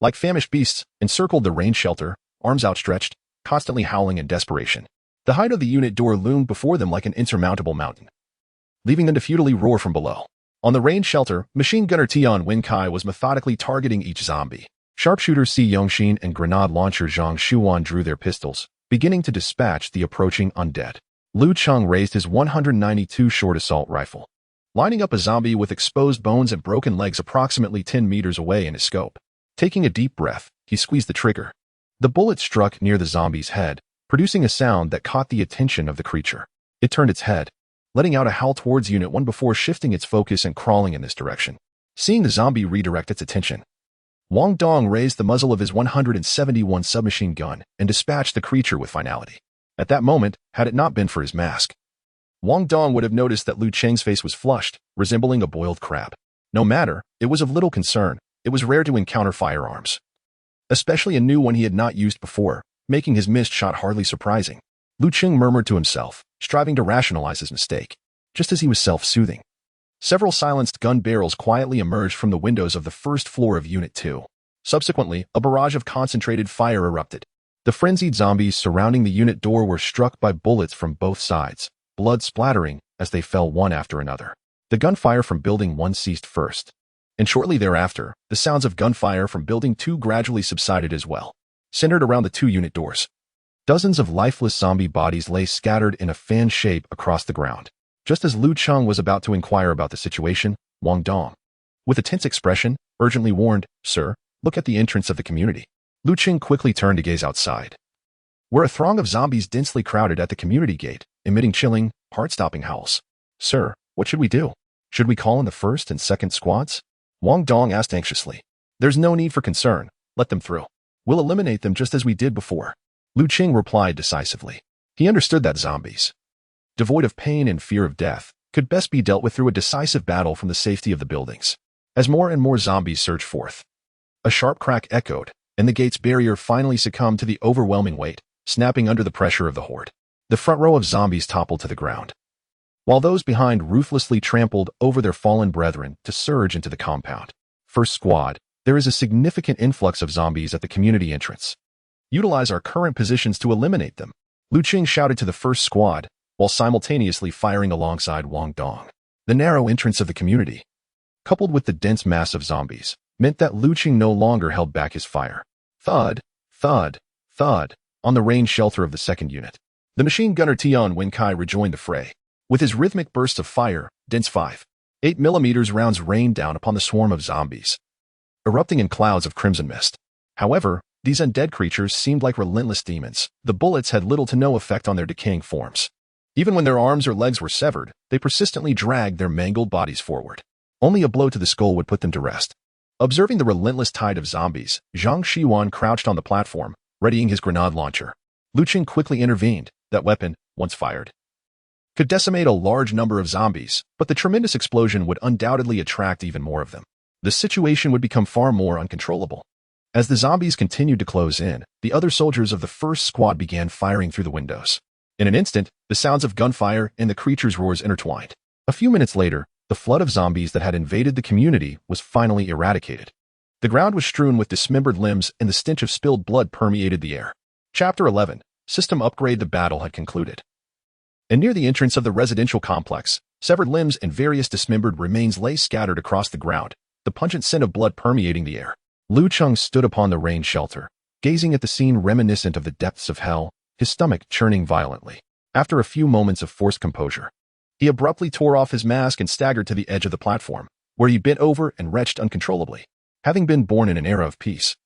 like famished beasts, encircled the rain shelter, arms outstretched, constantly howling in desperation. The height of the unit door loomed before them like an insurmountable mountain, leaving them to futilely roar from below. On the rain shelter, machine gunner Tian Wenkai was methodically targeting each zombie. Sharpshooter Si Yongxin and grenade launcher Zhang Shuan drew their pistols, beginning to dispatch the approaching undead. Lu Cheng raised his 192 short assault rifle, lining up a zombie with exposed bones and broken legs approximately 10 meters away in his scope. Taking a deep breath, he squeezed the trigger. The bullet struck near the zombie's head, producing a sound that caught the attention of the creature. It turned its head, letting out a howl towards Unit 1 before shifting its focus and crawling in this direction. Seeing the zombie redirect its attention, Wang Dong raised the muzzle of his 171 submachine gun and dispatched the creature with finality. At that moment, had it not been for his mask, Wang Dong would have noticed that Lu Cheng's face was flushed, resembling a boiled crab. No matter, it was of little concern. It was rare to encounter firearms, especially a new one he had not used before, making his missed shot hardly surprising. Lu Cheng murmured to himself, striving to rationalize his mistake. Just as he was self-soothing, several silenced gun barrels quietly emerged from the windows of the first floor of Unit 2. Subsequently, a barrage of concentrated fire erupted. The frenzied zombies surrounding the unit door were struck by bullets from both sides, blood splattering as they fell one after another. The gunfire from Building 1 ceased first, and shortly thereafter, the sounds of gunfire from Building 2 gradually subsided as well. Centered around the two unit doors, dozens of lifeless zombie bodies lay scattered in a fan shape across the ground. Just as Lu Cheng was about to inquire about the situation, Wang Dong, with a tense expression, urgently warned, "Sir, look at the entrance of the community." Lu Cheng quickly turned to gaze outside, where a throng of zombies densely crowded at the community gate, emitting chilling, heart-stopping howls. "Sir, what should we do? Should we call in the first and second squads?" Wang Dong asked anxiously. "There's no need for concern. Let them through. We'll eliminate them just as we did before." Lu Cheng replied decisively. He understood that zombies, devoid of pain and fear of death, could best be dealt with through a decisive battle from the safety of the buildings. As more and more zombies surged forth, a sharp crack echoed, and the gate's barrier finally succumbed to the overwhelming weight, snapping under the pressure of the horde. The front row of zombies toppled to the ground, while those behind ruthlessly trampled over their fallen brethren to surge into the compound. First squad, there is a significant influx of zombies at the community entrance. Utilize our current positions to eliminate them. Lu Cheng shouted to the first squad, while simultaneously firing alongside Wang Dong. The narrow entrance of the community, coupled with the dense mass of zombies, meant that Lu Cheng no longer held back his fire. Thud, thud, thud, on the rain shelter of the second unit. The machine gunner Tian Wenkai rejoined the fray. With his rhythmic bursts of fire, dense 5.8mm rounds rained down upon the swarm of zombies, erupting in clouds of crimson mist. However, These undead creatures seemed like relentless demons. The bullets had little to no effect on their decaying forms. Even when their arms or legs were severed, they persistently dragged their mangled bodies forward. Only a blow to the skull would put them to rest. Observing the relentless tide of zombies, Zhang Xiwan crouched on the platform, readying his grenade launcher. Lu Cheng quickly intervened. That weapon, once fired, could decimate a large number of zombies, but the tremendous explosion would undoubtedly attract even more of them. The situation would become far more uncontrollable. As the zombies continued to close in, the other soldiers of the first squad began firing through the windows. In an instant, the sounds of gunfire and the creatures' roars intertwined. A few minutes later, the flood of zombies that had invaded the community was finally eradicated. The ground was strewn with dismembered limbs and the stench of spilled blood permeated the air. Chapter 11. System Upgrade. The battle had concluded. And near the entrance of the residential complex, severed limbs and various dismembered remains lay scattered across the ground, the pungent scent of blood permeating the air. Lu Cheng stood upon the rain shelter, gazing at the scene reminiscent of the depths of hell, his stomach churning violently. After a few moments of forced composure, he abruptly tore off his mask and staggered to the edge of the platform, where he bent over and retched uncontrollably. Having been born in an era of peace,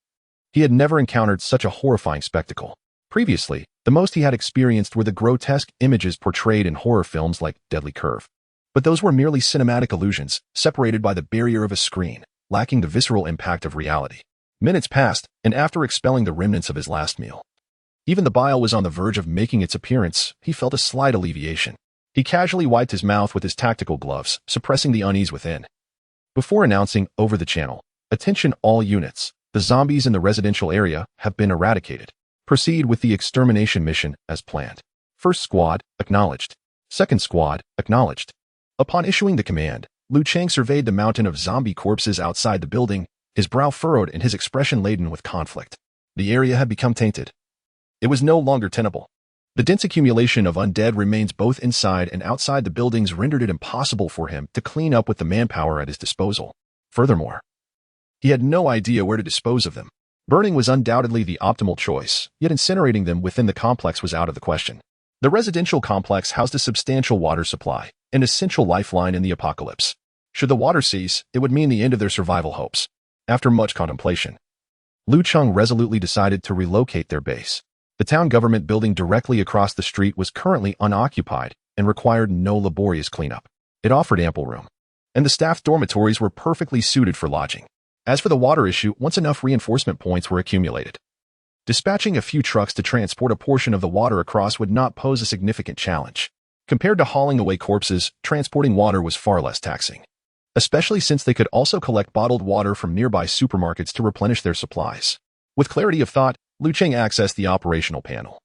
he had never encountered such a horrifying spectacle. Previously, the most he had experienced were the grotesque images portrayed in horror films like Deadly Curve. But those were merely cinematic illusions, separated by the barrier of a screen, lacking the visceral impact of reality. Minutes passed, and after expelling the remnants of his last meal, even the bile was on the verge of making its appearance, he felt a slight alleviation. He casually wiped his mouth with his tactical gloves, suppressing the unease within. Before announcing over the channel, "Attention all units, the zombies in the residential area have been eradicated. Proceed with the extermination mission as planned. First squad, acknowledged. Second squad, acknowledged." Upon issuing the command, Lu Cheng surveyed the mountain of zombie corpses outside the building, his brow furrowed and his expression laden with conflict. The area had become tainted. It was no longer tenable. The dense accumulation of undead remains both inside and outside the buildings rendered it impossible for him to clean up with the manpower at his disposal. Furthermore, he had no idea where to dispose of them. Burning was undoubtedly the optimal choice, yet incinerating them within the complex was out of the question. The residential complex housed a substantial water supply, an essential lifeline in the apocalypse. Should the water cease, it would mean the end of their survival hopes. After much contemplation, Lu Cheng resolutely decided to relocate their base. The town government building directly across the street was currently unoccupied and required no laborious cleanup. It offered ample room, and the staff dormitories were perfectly suited for lodging. As for the water issue, once enough reinforcement points were accumulated, dispatching a few trucks to transport a portion of the water across would not pose a significant challenge. Compared to hauling away corpses, transporting water was far less taxing, especially since they could also collect bottled water from nearby supermarkets to replenish their supplies. With clarity of thought, Lu Cheng accessed the operational panel,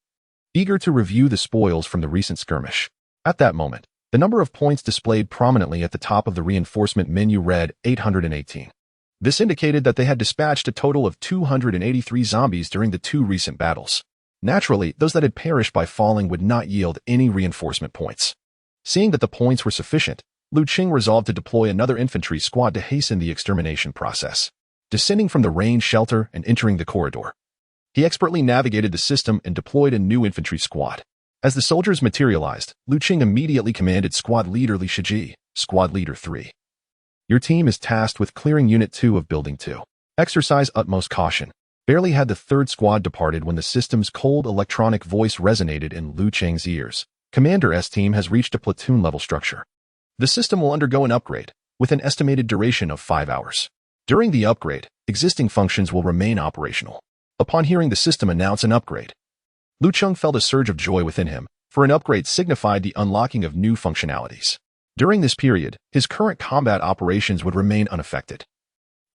eager to review the spoils from the recent skirmish. At that moment, the number of points displayed prominently at the top of the reinforcement menu read 818. This indicated that they had dispatched a total of 283 zombies during the two recent battles. Naturally, those that had perished by falling would not yield any reinforcement points. Seeing that the points were sufficient, Lu Cheng resolved to deploy another infantry squad to hasten the extermination process. Descending from the rain shelter and entering the corridor, he expertly navigated the system and deployed a new infantry squad. As the soldiers materialized, Lu Cheng immediately commanded Squad Leader Li Shiji, Squad Leader 3. Your team is tasked with clearing Unit 2 of Building 2. Exercise utmost caution. Barely had the third squad departed when the system's cold electronic voice resonated in Lu Cheng's ears. Commander S team has reached a platoon-level structure. The system will undergo an upgrade, with an estimated duration of 5 hours. During the upgrade, existing functions will remain operational. Upon hearing the system announce an upgrade, Lu Cheng felt a surge of joy within him, for an upgrade signified the unlocking of new functionalities. During this period, his current combat operations would remain unaffected.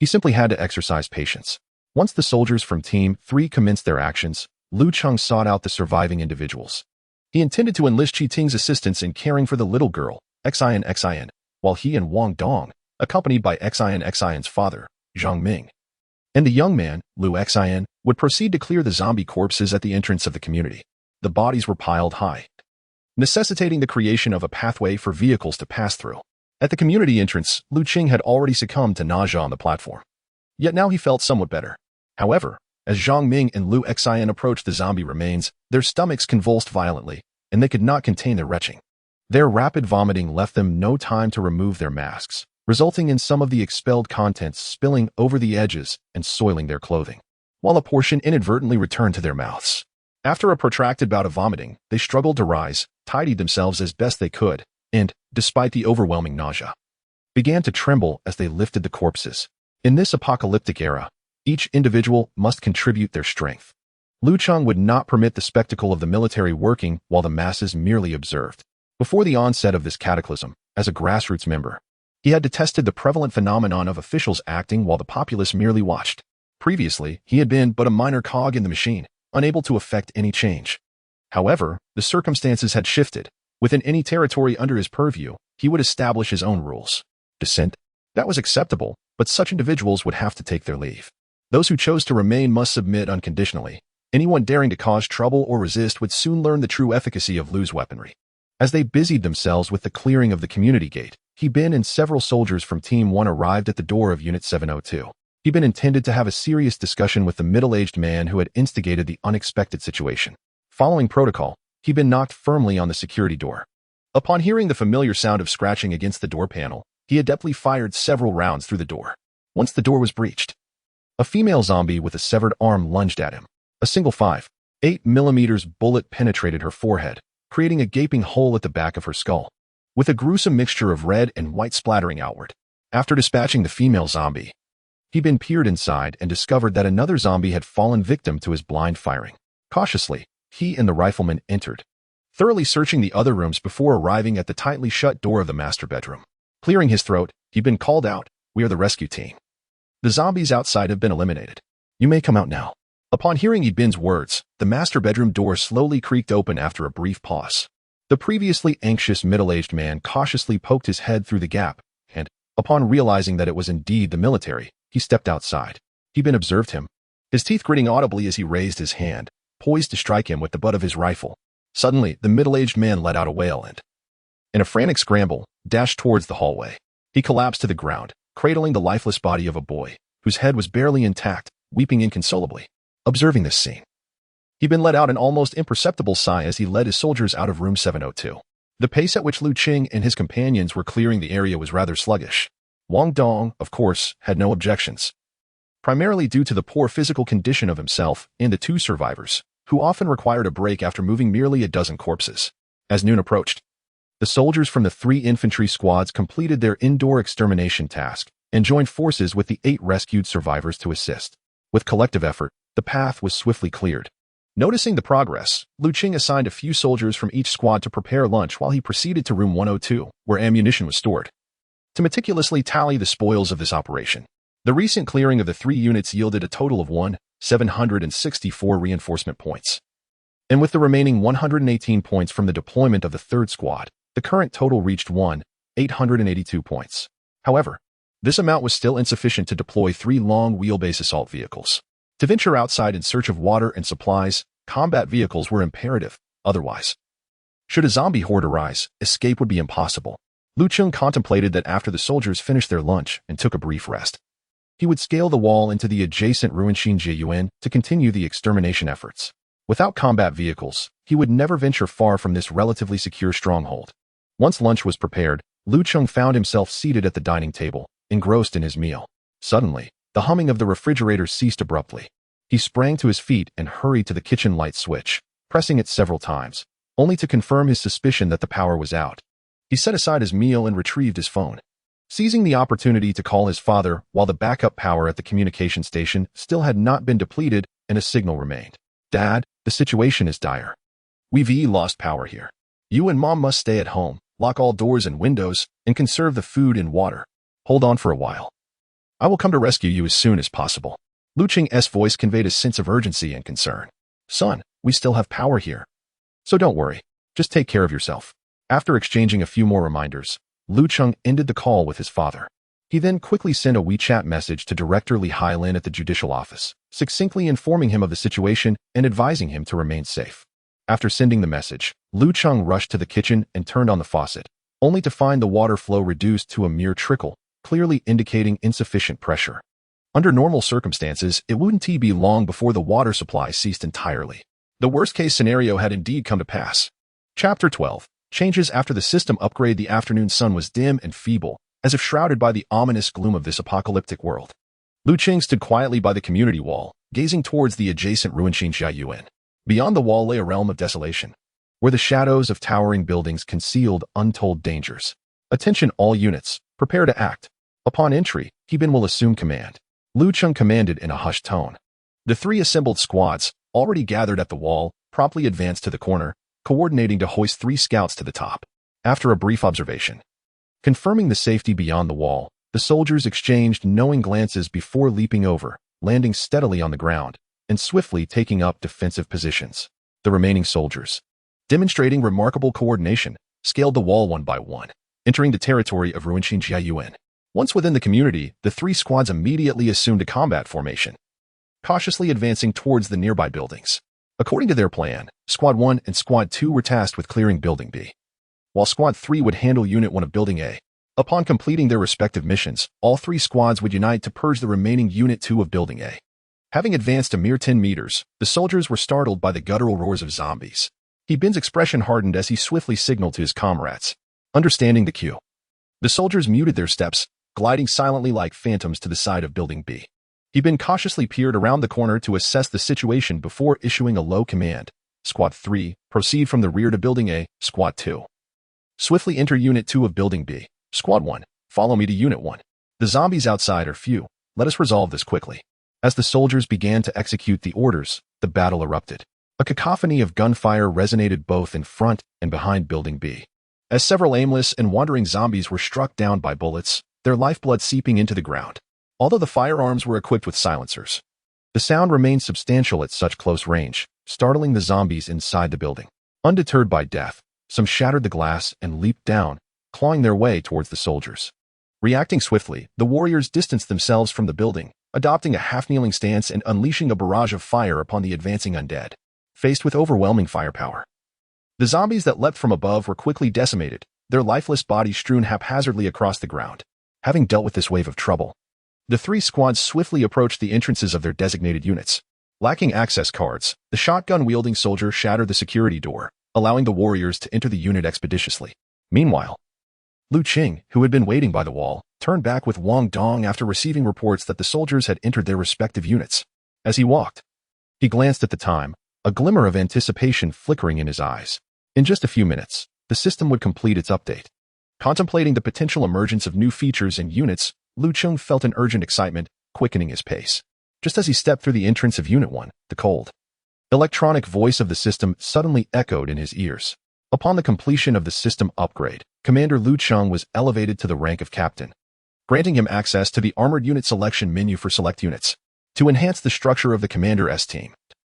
He simply had to exercise patience. Once the soldiers from Team 3 commenced their actions, Lu Cheng sought out the surviving individuals. He intended to enlist Qi Ting's assistance in caring for the little girl, Xin, while he and Wang Dong, accompanied by Xin's father, Zhang Ming, and the young man, Lu Xin, would proceed to clear the zombie corpses at the entrance of the community. The bodies were piled high, necessitating the creation of a pathway for vehicles to pass through. At the community entrance, Lu Cheng had already succumbed to nausea on the platform. Yet now he felt somewhat better. However, as Zhang Ming and Lu Xin approached the zombie remains, their stomachs convulsed violently, and they could not contain their retching. Their rapid vomiting left them no time to remove their masks, resulting in some of the expelled contents spilling over the edges and soiling their clothing. while a portion inadvertently returned to their mouths. After a protracted bout of vomiting, they struggled to rise, tidied themselves as best they could, and, despite the overwhelming nausea, began to tremble as they lifted the corpses. In this apocalyptic era, each individual must contribute their strength. Lu Cheng would not permit the spectacle of the military working while the masses merely observed. Before the onset of this cataclysm, as a grassroots member, he had detested the prevalent phenomenon of officials acting while the populace merely watched. Previously, he had been but a minor cog in the machine, unable to effect any change. However, the circumstances had shifted. Within any territory under his purview, he would establish his own rules. Dissent? That was acceptable, but such individuals would have to take their leave. Those who chose to remain must submit unconditionally. Anyone daring to cause trouble or resist would soon learn the true efficacy of Lu's weaponry. As they busied themselves with the clearing of the community gate, He-Bin and several soldiers from Team 1 arrived at the door of Unit 702. He-Bin intended to have a serious discussion with the middle-aged man who had instigated the unexpected situation. Following protocol, He-Bin knocked firmly on the security door. Upon hearing the familiar sound of scratching against the door panel, he adeptly fired several rounds through the door. Once the door was breached, a female zombie with a severed arm lunged at him. A single 5.8mm bullet penetrated her forehead, creating a gaping hole at the back of her skull, with a gruesome mixture of red and white splattering outward. After dispatching the female zombie, He-Bin peered inside and discovered that another zombie had fallen victim to his blind firing. Cautiously, he and the rifleman entered, thoroughly searching the other rooms before arriving at the tightly shut door of the master bedroom. Clearing his throat, He-Bin called out, "We are the rescue team. The zombies outside have been eliminated. You may come out now." Upon hearing He-Bin's words, the master bedroom door slowly creaked open after a brief pause. The previously anxious middle-aged man cautiously poked his head through the gap, and, upon realizing that it was indeed the military, he stepped outside. He-Bin observed him, his teeth gritting audibly as he raised his hand, poised to strike him with the butt of his rifle. Suddenly, the middle-aged man let out a wail and, in a frantic scramble, dashed towards the hallway. He collapsed to the ground, cradling the lifeless body of a boy, whose head was barely intact, weeping inconsolably. Observing this scene, He-Bin let out an almost imperceptible sigh as he led his soldiers out of room 702. The pace at which Lu Cheng and his companions were clearing the area was rather sluggish. Wang Dong, of course, had no objections, primarily due to the poor physical condition of himself and the two survivors, who often required a break after moving merely a dozen corpses. As noon approached, the soldiers from the 3 infantry squads completed their indoor extermination task and joined forces with the 8 rescued survivors to assist. With collective effort, the path was swiftly cleared. Noticing the progress, Lu Cheng assigned a few soldiers from each squad to prepare lunch while he proceeded to room 102, where ammunition was stored, to meticulously tally the spoils of this operation. The recent clearing of the 3 units yielded a total of 1,764 reinforcement points. And with the remaining 118 points from the deployment of the 3rd squad, the current total reached 1,882 points. However, this amount was still insufficient to deploy 3 long-wheelbase assault vehicles. To venture outside in search of water and supplies, combat vehicles were imperative. Otherwise, should a zombie horde arise, escape would be impossible. Lu Cheng contemplated that after the soldiers finished their lunch and took a brief rest, he would scale the wall into the adjacent ruined Xinjiayuan to continue the extermination efforts. Without combat vehicles, he would never venture far from this relatively secure stronghold. Once lunch was prepared, Lu Cheng found himself seated at the dining table, engrossed in his meal. Suddenly, the humming of the refrigerator ceased abruptly. He sprang to his feet and hurried to the kitchen light switch, pressing it several times, only to confirm his suspicion that the power was out. He set aside his meal and retrieved his phone, seizing the opportunity to call his father while the backup power at the communication station still had not been depleted and a signal remained. "Dad, the situation is dire. We've lost power here. You and Mom must stay at home, lock all doors and windows, and conserve the food and water. Hold on for a while. I will come to rescue you as soon as possible." Lu Cheng's voice conveyed a sense of urgency and concern. "Son, we still have power here. So don't worry. Just take care of yourself." After exchanging a few more reminders, Lu Cheng ended the call with his father. He then quickly sent a WeChat message to Director Li Hailin at the judicial office, succinctly informing him of the situation and advising him to remain safe. After sending the message, Lu Cheng rushed to the kitchen and turned on the faucet, only to find the water flow reduced to a mere trickle, clearly indicating insufficient pressure. Under normal circumstances, it wouldn't be long before the water supply ceased entirely. The worst-case scenario had indeed come to pass. Chapter 12. Changes after the system upgrade. The afternoon sun was dim and feeble, as if shrouded by the ominous gloom of this apocalyptic world. Lu Cheng stood quietly by the community wall, gazing towards the adjacent Ruinqing Jiayuan. Beyond the wall lay a realm of desolation, where the shadows of towering buildings concealed untold dangers. Attention all units, prepare to act. Upon entry, Heban will assume command. Lu Cheng commanded in a hushed tone. The three assembled squads, already gathered at the wall, promptly advanced to the corner, coordinating to hoist 3 scouts to the top. After a brief observation, confirming the safety beyond the wall, the soldiers exchanged knowing glances before leaping over, landing steadily on the ground, and swiftly taking up defensive positions. The remaining soldiers, demonstrating remarkable coordination, scaled the wall one by one, entering the territory of Ruinqing Jiayuan. Once within the community, the 3 squads immediately assumed a combat formation, cautiously advancing towards the nearby buildings. According to their plan, Squad 1 and Squad 2 were tasked with clearing Building B, while Squad 3 would handle Unit 1 of Building A. Upon completing their respective missions, all 3 squads would unite to purge the remaining Unit 2 of Building A. Having advanced a mere 10 meters, the soldiers were startled by the guttural roars of zombies. Heban's expression hardened as he swiftly signaled to his comrades. Understanding the cue, the soldiers muted their steps, gliding silently like phantoms to the side of Building B. Heban cautiously peered around the corner to assess the situation before issuing a low command. Squad 3, proceed from the rear to Building A. Squad 2, swiftly enter Unit 2 of Building B. Squad 1, follow me to Unit 1. The zombies outside are few. Let us resolve this quickly. As the soldiers began to execute the orders, the battle erupted. A cacophony of gunfire resonated both in front and behind Building B. As several aimless and wandering zombies were struck down by bullets, their lifeblood seeping into the ground. Although the firearms were equipped with silencers, the sound remained substantial at such close range, startling the zombies inside the building. Undeterred by death, some shattered the glass and leaped down, clawing their way towards the soldiers. Reacting swiftly, the warriors distanced themselves from the building, adopting a half-kneeling stance and unleashing a barrage of fire upon the advancing undead. Faced with overwhelming firepower, the zombies that leapt from above were quickly decimated, their lifeless bodies strewn haphazardly across the ground. Having dealt with this wave of trouble, the 3 squads swiftly approached the entrances of their designated units. Lacking access cards, the shotgun-wielding soldier shattered the security door, allowing the warriors to enter the unit expeditiously. Meanwhile, Lu Cheng, who had been waiting by the wall, turned back with Wang Dong after receiving reports that the soldiers had entered their respective units. As he walked, he glanced at the time, a glimmer of anticipation flickering in his eyes. In just a few minutes, the system would complete its update. Contemplating the potential emergence of new features and units, Lu Cheng felt an urgent excitement, quickening his pace. Just as he stepped through the entrance of Unit 1, the cold, electronic voice of the system suddenly echoed in his ears. Upon the completion of the system upgrade, Commander Lu Cheng was elevated to the rank of captain, granting him access to the Armored Unit Selection menu for select units. To enhance the structure of the Commander-S team,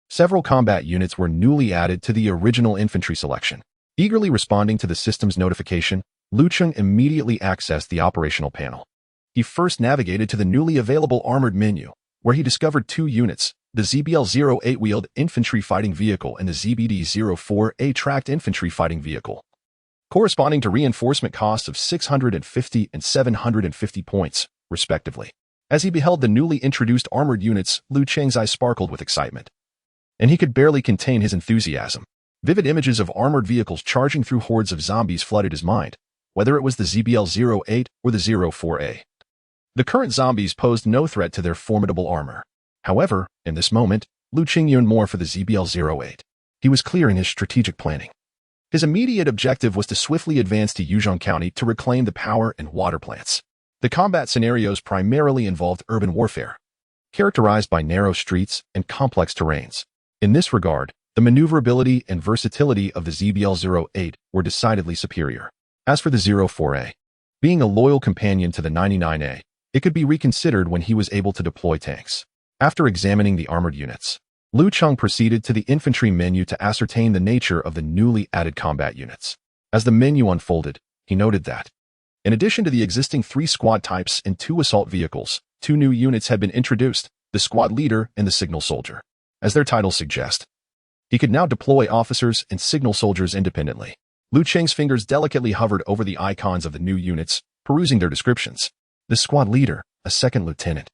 several combat units were newly added to the original infantry selection. Eagerly responding to the system's notification, Lu Cheng immediately accessed the operational panel. He first navigated to the newly available armored menu, where he discovered 2 units, the ZBL-08 Wheeled Infantry Fighting Vehicle and the ZBD-04A Tracked Infantry Fighting Vehicle, corresponding to reinforcement costs of 650 and 750 points, respectively. As he beheld the newly introduced armored units, Lu Cheng's eyes sparkled with excitement, and he could barely contain his enthusiasm. Vivid images of armored vehicles charging through hordes of zombies flooded his mind, whether it was the ZBL-08 or the 04A. The current zombies posed no threat to their formidable armor. However, in this moment, Lu Cheng yearned more for the ZBL-08. He was clear in his strategic planning. His immediate objective was to swiftly advance to Yuzhong County to reclaim the power and water plants. The combat scenarios primarily involved urban warfare, characterized by narrow streets and complex terrains. In this regard, the maneuverability and versatility of the ZBL-08 were decidedly superior. As for the 04A, being a loyal companion to the 99A, it could be reconsidered when he was able to deploy tanks. After examining the armored units, Lu Cheng proceeded to the infantry menu to ascertain the nature of the newly added combat units. As the menu unfolded, he noted that, in addition to the existing 3 squad types and 2 assault vehicles, 2 new units had been introduced, the squad leader and the signal soldier. As their titles suggest, he could now deploy officers and signal soldiers independently. Lu Cheng's fingers delicately hovered over the icons of the new units, perusing their descriptions. The squad leader, a second lieutenant,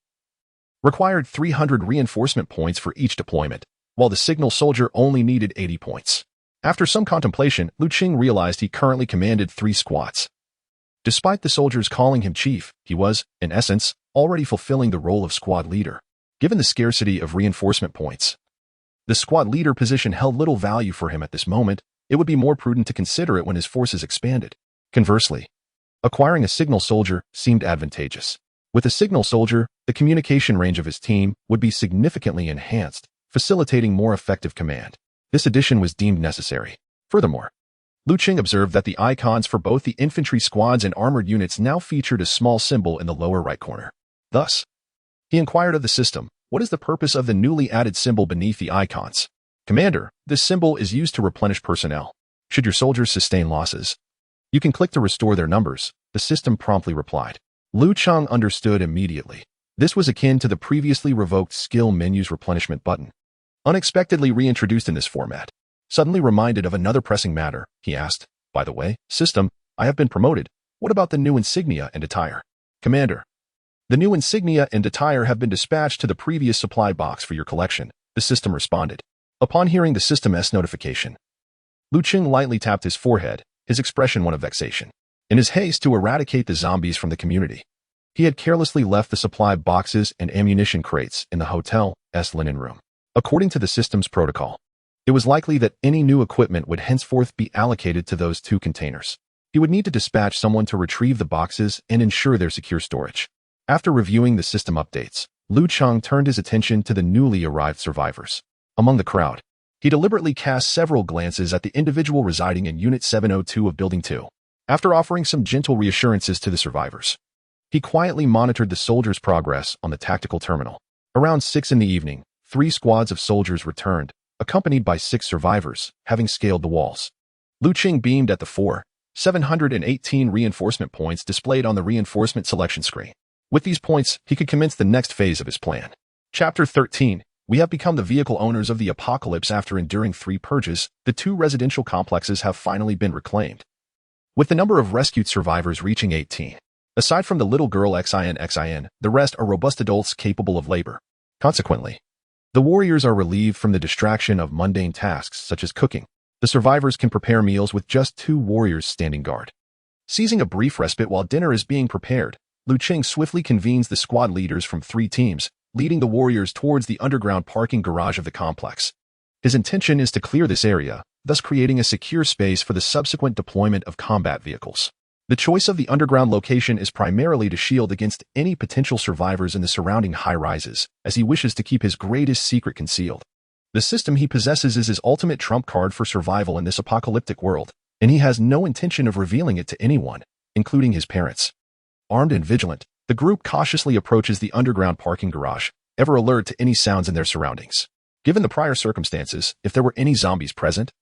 required 300 reinforcement points for each deployment, while the signal soldier only needed 80 points. After some contemplation, Lu Cheng realized he currently commanded 3 squads. Despite the soldiers calling him chief, he was, in essence, already fulfilling the role of squad leader. Given the scarcity of reinforcement points, the squad leader position held little value for him at this moment. It would be more prudent to consider it when his forces expanded. Conversely, acquiring a signal soldier seemed advantageous. With a signal soldier, the communication range of his team would be significantly enhanced, facilitating more effective command. This addition was deemed necessary. Furthermore, Cheng observed that the icons for both the infantry squads and armored units now featured a small symbol in the lower right corner. Thus, he inquired of the system, "What is the purpose of the newly added symbol beneath the icons?" "Commander, this symbol is used to replenish personnel. Should your soldiers sustain losses, you can click to restore their numbers," the system promptly replied. Cheng understood immediately. This was akin to the previously revoked skill menu's replenishment button. Unexpectedly reintroduced in this format. Suddenly reminded of another pressing matter, he asked, "By the way, system, I have been promoted. What about the new insignia and attire?" "Commander, the new insignia and attire have been dispatched to the previous supply box for your collection," the system responded. Upon hearing the system's notification, Cheng lightly tapped his forehead, his expression one of vexation. In his haste to eradicate the zombies from the community, he had carelessly left the supply boxes and ammunition crates in the hotel's linen room. According to the system's protocol, it was likely that any new equipment would henceforth be allocated to those two containers. He would need to dispatch someone to retrieve the boxes and ensure their secure storage. After reviewing the system updates, Cheng turned his attention to the newly arrived survivors. Among the crowd, he deliberately cast several glances at the individual residing in Unit 702 of Building 2. After offering some gentle reassurances to the survivors, he quietly monitored the soldiers' progress on the tactical terminal. Around 6 in the evening, 3 squads of soldiers returned, accompanied by 6 survivors, having scaled the walls. Cheng beamed at the 718 reinforcement points displayed on the reinforcement selection screen. With these points, he could commence the next phase of his plan. Chapter 13. We have become the vehicle owners of the apocalypse. After enduring 3 purges, the 2 residential complexes have finally been reclaimed, with the number of rescued survivors reaching 18. Aside from the little girl XIN, the rest are robust adults capable of labor. Consequently, the warriors are relieved from the distraction of mundane tasks such as cooking. The survivors can prepare meals with just 2 warriors standing guard. Seizing a brief respite while dinner is being prepared, Cheng swiftly convenes the squad leaders from 3 teams, leading the warriors towards the underground parking garage of the complex. His intention is to clear this area, thus creating a secure space for the subsequent deployment of combat vehicles. The choice of the underground location is primarily to shield against any potential survivors in the surrounding high-rises, as he wishes to keep his greatest secret concealed. The system he possesses is his ultimate trump card for survival in this apocalyptic world, and he has no intention of revealing it to anyone, including his parents. Armed and vigilant, the group cautiously approaches the underground parking garage, ever alert to any sounds in their surroundings. Given the prior circumstances, if there were any zombies present,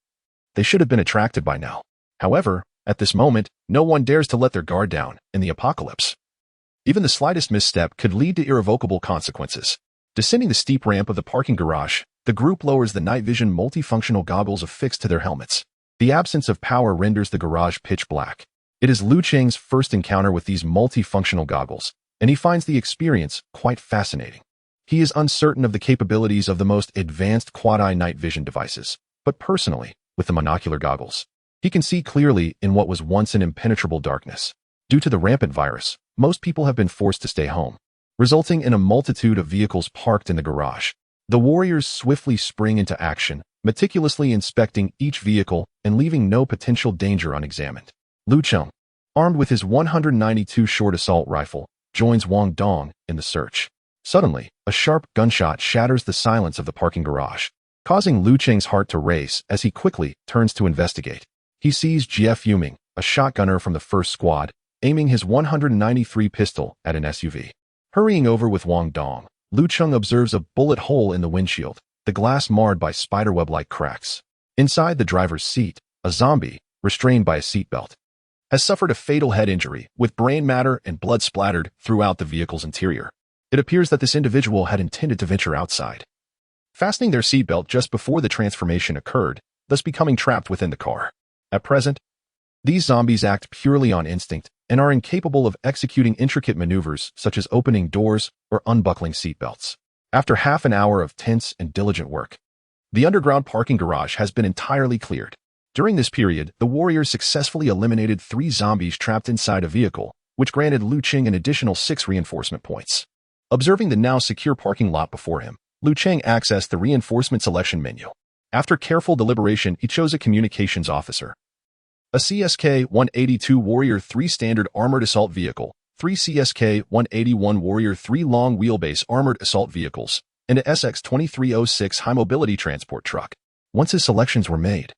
they should have been attracted by now. However, at this moment, no one dares to let their guard down in the apocalypse. Even the slightest misstep could lead to irrevocable consequences. Descending the steep ramp of the parking garage, the group lowers the night vision multifunctional goggles affixed to their helmets. The absence of power renders the garage pitch black. It is Cheng's first encounter with these multifunctional goggles, and he finds the experience quite fascinating. He is uncertain of the capabilities of the most advanced quad-eye night vision devices, but personally, with the monocular goggles, he can see clearly in what was once an impenetrable darkness. Due to the rampant virus, most people have been forced to stay home, resulting in a multitude of vehicles parked in the garage. The warriors swiftly spring into action, meticulously inspecting each vehicle and leaving no potential danger unexamined. Cheng, armed with his 192 short assault rifle, joins Wang Dong in the search. Suddenly, a sharp gunshot shatters the silence of the parking garage, causing Cheng's heart to race as he quickly turns to investigate. He sees Jeff Yuming, a shotgunner from the first squad, aiming his 193 pistol at an SUV. Hurrying over with Wang Dong, Cheng observes a bullet hole in the windshield, the glass marred by spiderweb-like cracks. Inside the driver's seat, a zombie, restrained by a seatbelt, has suffered a fatal head injury, with brain matter and blood splattered throughout the vehicle's interior. It appears that this individual had intended to venture outside, fastening their seatbelt just before the transformation occurred, thus becoming trapped within the car. At present, these zombies act purely on instinct and are incapable of executing intricate maneuvers such as opening doors or unbuckling seatbelts. After half an hour of tense and diligent work, the underground parking garage has been entirely cleared. During this period, the warriors successfully eliminated 3 zombies trapped inside a vehicle, which granted Cheng an additional 6 reinforcement points. Observing the now secure parking lot before him, Cheng accessed the reinforcement selection menu. After careful deliberation, he chose a communications officer. A CSK-182 Warrior 3 Standard Armored Assault Vehicle, 3 CSK-181 Warrior 3 Long Wheelbase Armored Assault Vehicles, and a SX-2306 High Mobility Transport Truck. Once his selections were made,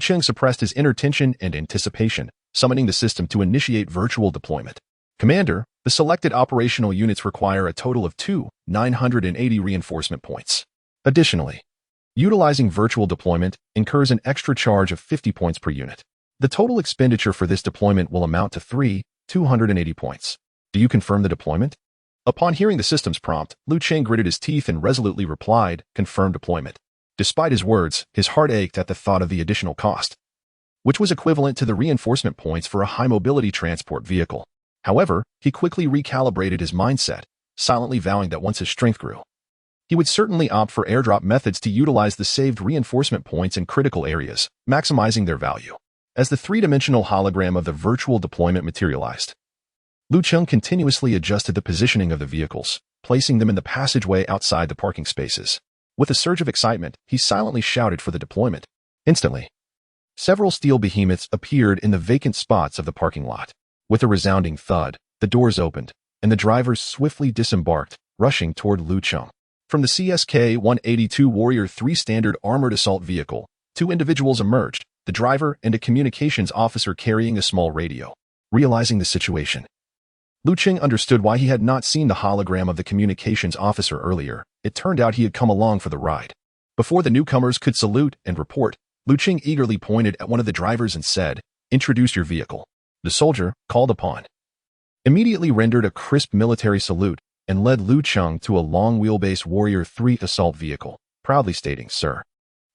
Cheng suppressed his inner tension and anticipation, summoning the system to initiate virtual deployment. Commander, the selected operational units require a total of 980 reinforcement points. Additionally, utilizing virtual deployment incurs an extra charge of 50 points per unit. The total expenditure for this deployment will amount to 280 points. Do you confirm the deployment? Upon hearing the system's prompt, Cheng gritted his teeth and resolutely replied, "Confirm deployment." Despite his words, his heart ached at the thought of the additional cost, which was equivalent to the reinforcement points for a high-mobility transport vehicle. However, he quickly recalibrated his mindset, silently vowing that once his strength grew, he would certainly opt for airdrop methods to utilize the saved reinforcement points in critical areas, maximizing their value. As the three-dimensional hologram of the virtual deployment materialized, Cheng continuously adjusted the positioning of the vehicles, placing them in the passageway outside the parking spaces. With a surge of excitement, he silently shouted for the deployment. Instantly, several steel behemoths appeared in the vacant spots of the parking lot. With a resounding thud, the doors opened, and the drivers swiftly disembarked, rushing toward Cheng. From the CSK-182 Warrior 3 Standard Armored Assault Vehicle, two individuals emerged, the driver and a communications officer carrying a small radio. Realizing the situation, Cheng understood why he had not seen the hologram of the communications officer earlier. It turned out he had come along for the ride. Before the newcomers could salute and report, Cheng eagerly pointed at one of the drivers and said, "Introduce your vehicle." The soldier, called upon, immediately rendered a crisp military salute and led Cheng to a long-wheelbase Warrior 3 assault vehicle, proudly stating, "Sir,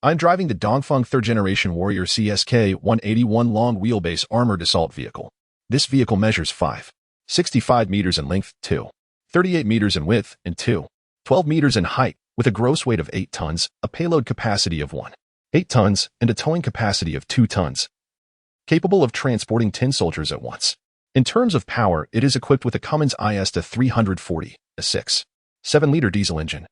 I'm driving the Dongfeng 3rd-generation Warrior CSK-181 long-wheelbase armored assault vehicle. This vehicle measures 5.65 meters in length, 2.38 meters in width, and 2.12 meters in height, with a gross weight of 8 tons, a payload capacity of 1.8 tons, and a towing capacity of 2 tons. Capable of transporting 10 soldiers at once. In terms of power, it is equipped with a Cummins IS-340, a 6.7-liter diesel engine,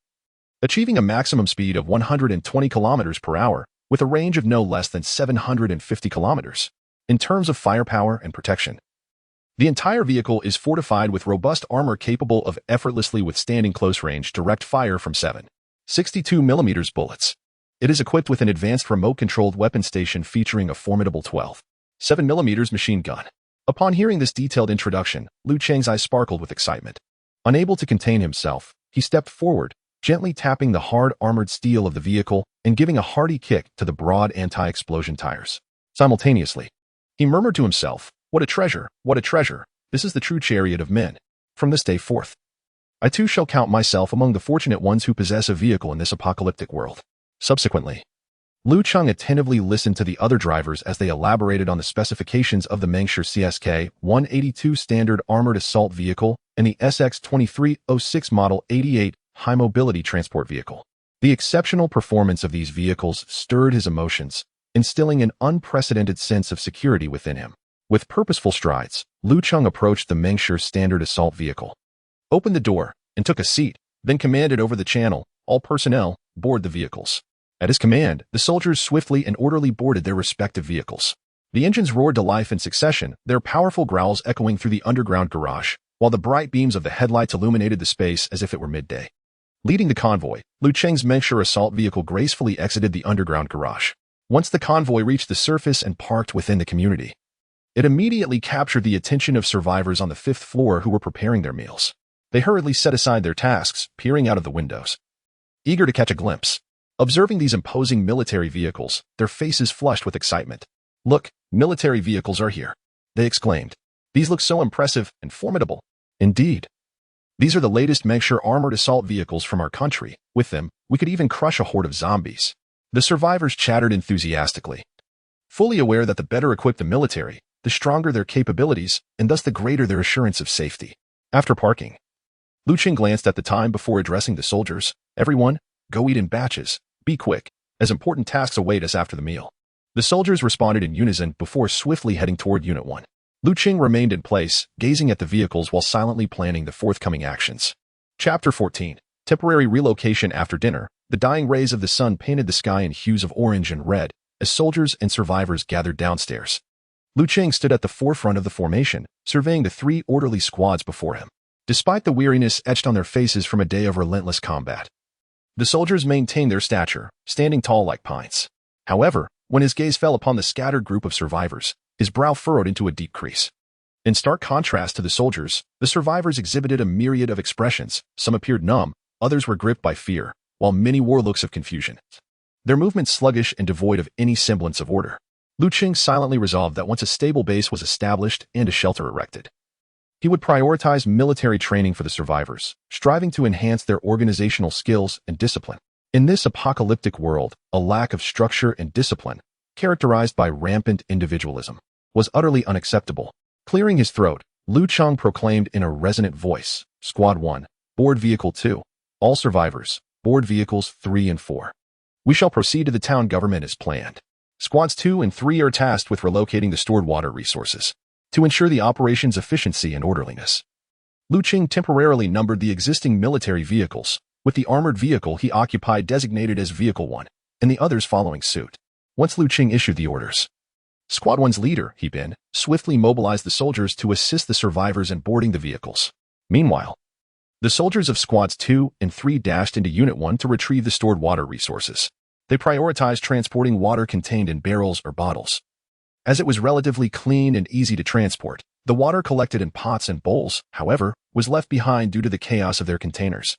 achieving a maximum speed of 120 kilometers per hour, with a range of no less than 750 kilometers. In terms of firepower and protection, the entire vehicle is fortified with robust armor capable of effortlessly withstanding close-range direct fire from 7.62mm bullets. It is equipped with an advanced remote-controlled weapon station featuring a formidable 12.7mm machine gun. Upon hearing this detailed introduction, Cheng's eyes sparkled with excitement. Unable to contain himself, he stepped forward, gently tapping the hard armored steel of the vehicle and giving a hearty kick to the broad anti-explosion tires. Simultaneously, he murmured to himself, "What a treasure, what a treasure! This is the true chariot of men. From this day forth, I too shall count myself among the fortunate ones who possess a vehicle in this apocalyptic world." Subsequently, Cheng attentively listened to the other drivers as they elaborated on the specifications of the Mengshi CSK-182 Standard Armored Assault Vehicle and the SX-2306 Model 88 High Mobility Transport Vehicle. The exceptional performance of these vehicles stirred his emotions, instilling an unprecedented sense of security within him. With purposeful strides, Cheng approached the Mengshi Standard Assault Vehicle, opened the door, and took a seat, then commanded over the channel, "All personnel, board the vehicles." At his command, the soldiers swiftly and orderly boarded their respective vehicles. The engines roared to life in succession, their powerful growls echoing through the underground garage, while the bright beams of the headlights illuminated the space as if it were midday. Leading the convoy, Cheng's Mengshi assault vehicle gracefully exited the underground garage. Once the convoy reached the surface and parked within the community, it immediately captured the attention of survivors on the 5th floor who were preparing their meals. They hurriedly set aside their tasks, peering out of the windows, eager to catch a glimpse. Observing these imposing military vehicles, their faces flushed with excitement. "Look, military vehicles are here," they exclaimed. "These look so impressive and formidable." "Indeed. These are the latest Mengshi armored assault vehicles from our country. With them, we could even crush a horde of zombies." The survivors chattered enthusiastically, fully aware that the better equipped the military, the stronger their capabilities, and thus the greater their assurance of safety. After parking, Cheng glanced at the time before addressing the soldiers. "Everyone, go eat in batches. Be quick, as important tasks await us after the meal." The soldiers responded in unison before swiftly heading toward Unit 1. Cheng remained in place, gazing at the vehicles while silently planning the forthcoming actions. Chapter 14. Temporary relocation after dinner. The dying rays of the sun painted the sky in hues of orange and red as soldiers and survivors gathered downstairs. Cheng stood at the forefront of the formation, surveying the three orderly squads before him. Despite the weariness etched on their faces from a day of relentless combat, the soldiers maintained their stature, standing tall like pines. However, when his gaze fell upon the scattered group of survivors, his brow furrowed into a deep crease. In stark contrast to the soldiers, the survivors exhibited a myriad of expressions. Some appeared numb, others were gripped by fear, while many wore looks of confusion. Their movements sluggish and devoid of any semblance of order. Cheng silently resolved that once a stable base was established and a shelter erected, he would prioritize military training for the survivors, striving to enhance their organizational skills and discipline. In this apocalyptic world, a lack of structure and discipline, characterized by rampant individualism, was utterly unacceptable. Clearing his throat, Cheng proclaimed in a resonant voice, Squad 1, Board Vehicle 2, all survivors, Board Vehicles 3 and 4. We shall proceed to the town government as planned. Squads 2 and 3 are tasked with relocating the stored water resources to ensure the operation's efficiency and orderliness. Cheng temporarily numbered the existing military vehicles, with the armored vehicle he occupied designated as Vehicle 1, and the others following suit. Once Cheng issued the orders, Squad 1's leader, He Bin, swiftly mobilized the soldiers to assist the survivors in boarding the vehicles. Meanwhile, the soldiers of Squads 2 and 3 dashed into Unit 1 to retrieve the stored water resources. They prioritized transporting water contained in barrels or bottles, as it was relatively clean and easy to transport. The water collected in pots and bowls, however, was left behind due to the chaos of their containers.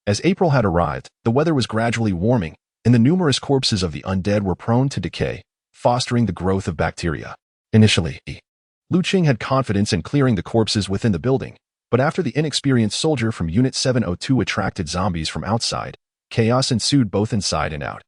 As April had arrived, the weather was gradually warming, and the numerous corpses of the undead were prone to decay, fostering the growth of bacteria. Initially, Cheng had confidence in clearing the corpses within the building, but after the inexperienced soldier from Unit 702 attracted zombies from outside, chaos ensued both inside and out,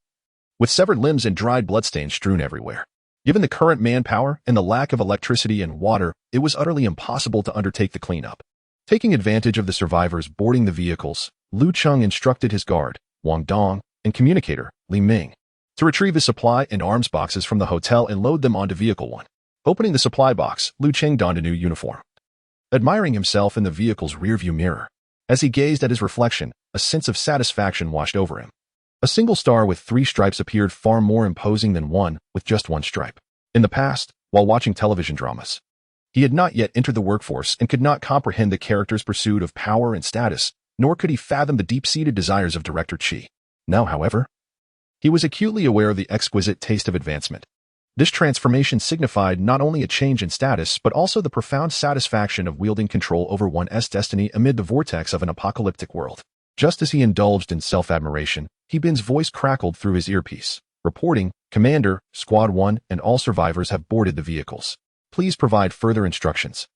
with severed limbs and dried bloodstains strewn everywhere. Given the current manpower and the lack of electricity and water, it was utterly impossible to undertake the cleanup. Taking advantage of the survivors boarding the vehicles, Cheng instructed his guard, Wang Dong, and communicator, Li Ming, to retrieve the supply and arms boxes from the hotel and load them onto Vehicle 1. Opening the supply box, Cheng donned a new uniform, admiring himself in the vehicle's rearview mirror. As he gazed at his reflection, a sense of satisfaction washed over him. A single star with 3 stripes appeared far more imposing than one with just 1 stripe. In the past, while watching television dramas, he had not yet entered the workforce and could not comprehend the character's pursuit of power and status, nor could he fathom the deep-seated desires of Director Chi. Now, however, he was acutely aware of the exquisite taste of advancement. This transformation signified not only a change in status but also the profound satisfaction of wielding control over one's destiny amid the vortex of an apocalyptic world. Just as he indulged in self-admiration, He Bin's voice crackled through his earpiece, reporting, Commander, Squad 1 and all survivors have boarded the vehicles. Please provide further instructions.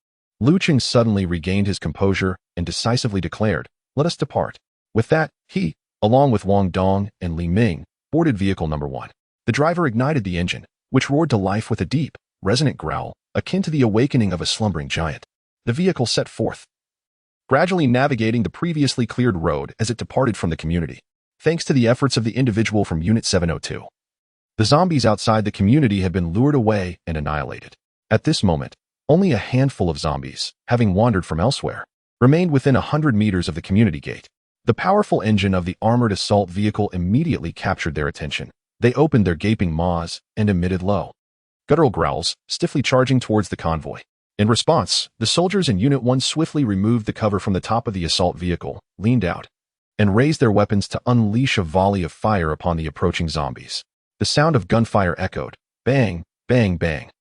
Cheng suddenly regained his composure and decisively declared, Let us depart. With that, he, along with Wang Dong and Li Ming, boarded Vehicle Number 1. The driver ignited the engine, which roared to life with a deep, resonant growl, akin to the awakening of a slumbering giant. The vehicle set forth, gradually navigating the previously cleared road as it departed from the community. Thanks to the efforts of the individual from Unit 702, the zombies outside the community had been lured away and annihilated. At this moment, only a handful of zombies, having wandered from elsewhere, remained within 100 meters of the community gate. The powerful engine of the armored assault vehicle immediately captured their attention. They opened their gaping maws and emitted low, guttural growls, stiffly charging towards the convoy. In response, the soldiers in Unit 1 swiftly removed the cover from the top of the assault vehicle, leaned out, and raised their weapons to unleash a volley of fire upon the approaching zombies. The sound of gunfire echoed, bang, bang, bang.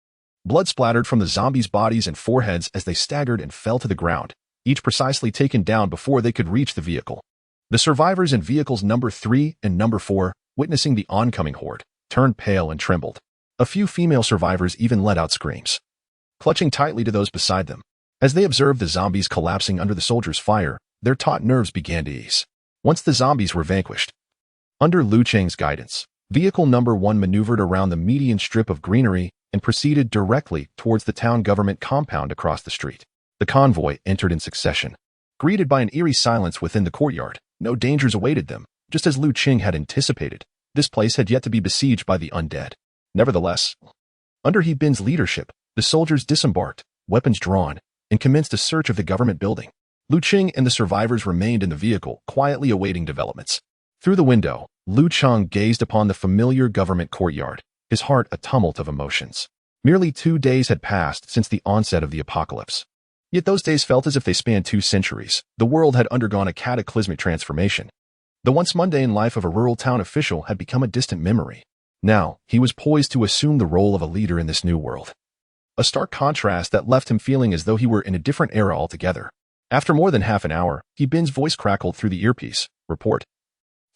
Blood splattered from the zombies' bodies and foreheads as they staggered and fell to the ground, each precisely taken down before they could reach the vehicle. The survivors in Vehicles Number 3 and Number 4, witnessing the oncoming horde, turned pale and trembled. A few female survivors even let out screams, clutching tightly to those beside them. As they observed the zombies collapsing under the soldiers' fire, their taut nerves began to ease. Once the zombies were vanquished, under Cheng's guidance, Vehicle Number 1 maneuvered around the median strip of greenery and proceeded directly towards the town government compound across the street. The convoy entered in succession. Greeted by an eerie silence within the courtyard, no dangers awaited them. Just as Cheng had anticipated, this place had yet to be besieged by the undead. Nevertheless, under He Bin's leadership, the soldiers disembarked, weapons drawn, and commenced a search of the government building. Lu Cheng and the survivors remained in the vehicle, quietly awaiting developments. Through the window, Lu Cheng gazed upon the familiar government courtyard, his heart a tumult of emotions. Merely 2 days had passed since the onset of the apocalypse. Yet those days felt as if they spanned 2 centuries. The world had undergone a cataclysmic transformation. The once mundane life of a rural town official had become a distant memory. Now, he was poised to assume the role of a leader in this new world. A stark contrast that left him feeling as though he were in a different era altogether. After more than half an hour, Bin's voice crackled through the earpiece. Report.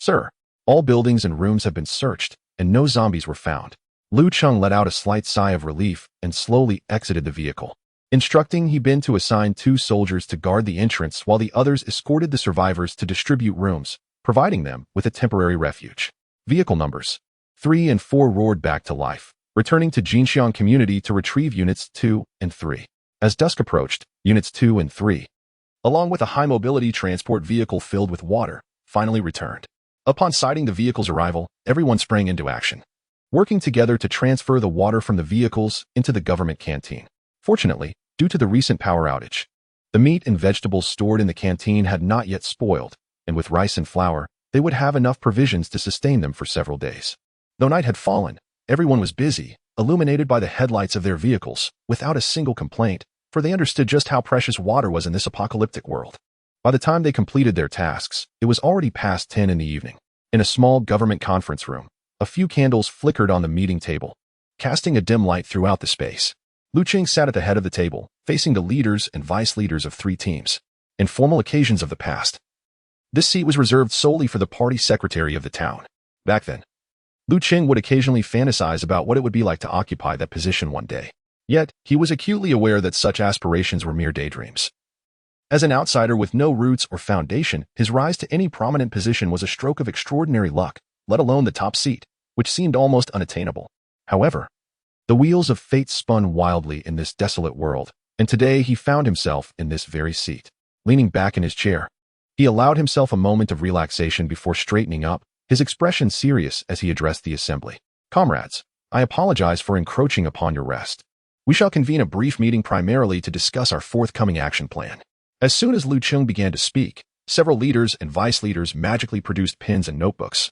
Sir, all buildings and rooms have been searched, and no zombies were found. Lu Cheng let out a slight sigh of relief and slowly exited the vehicle, instructing Bin to assign 2 soldiers to guard the entrance while the others escorted the survivors to distribute rooms, providing them with a temporary refuge. Vehicle numbers 3 and 4 roared back to life, returning to Jinxiang community to retrieve units 2 and 3. As dusk approached, units 2 and 3, along with a high-mobility transport vehicle filled with water, finally returned. Upon sighting the vehicle's arrival, everyone sprang into action, working together to transfer the water from the vehicles into the government canteen. Fortunately, due to the recent power outage, the meat and vegetables stored in the canteen had not yet spoiled, and with rice and flour, they would have enough provisions to sustain them for several days. Though night had fallen, everyone was busy, illuminated by the headlights of their vehicles, without a single complaint, for they understood just how precious water was in this apocalyptic world. By the time they completed their tasks, it was already past 10 in the evening. In a small government conference room, a few candles flickered on the meeting table, casting a dim light throughout the space. Lu Cheng sat at the head of the table, facing the leaders and vice leaders of 3 teams. In formal occasions of the past, this seat was reserved solely for the party secretary of the town. Back then, Lu Cheng would occasionally fantasize about what it would be like to occupy that position one day. Yet, he was acutely aware that such aspirations were mere daydreams. As an outsider with no roots or foundation, his rise to any prominent position was a stroke of extraordinary luck, let alone the top seat, which seemed almost unattainable. However, the wheels of fate spun wildly in this desolate world, and today he found himself in this very seat. Leaning back in his chair, he allowed himself a moment of relaxation before straightening up, his expression serious as he addressed the assembly. Comrades, I apologize for encroaching upon your rest. We shall convene a brief meeting primarily to discuss our forthcoming action plan. As soon as Lu Cheng began to speak, several leaders and vice leaders magically produced pens and notebooks,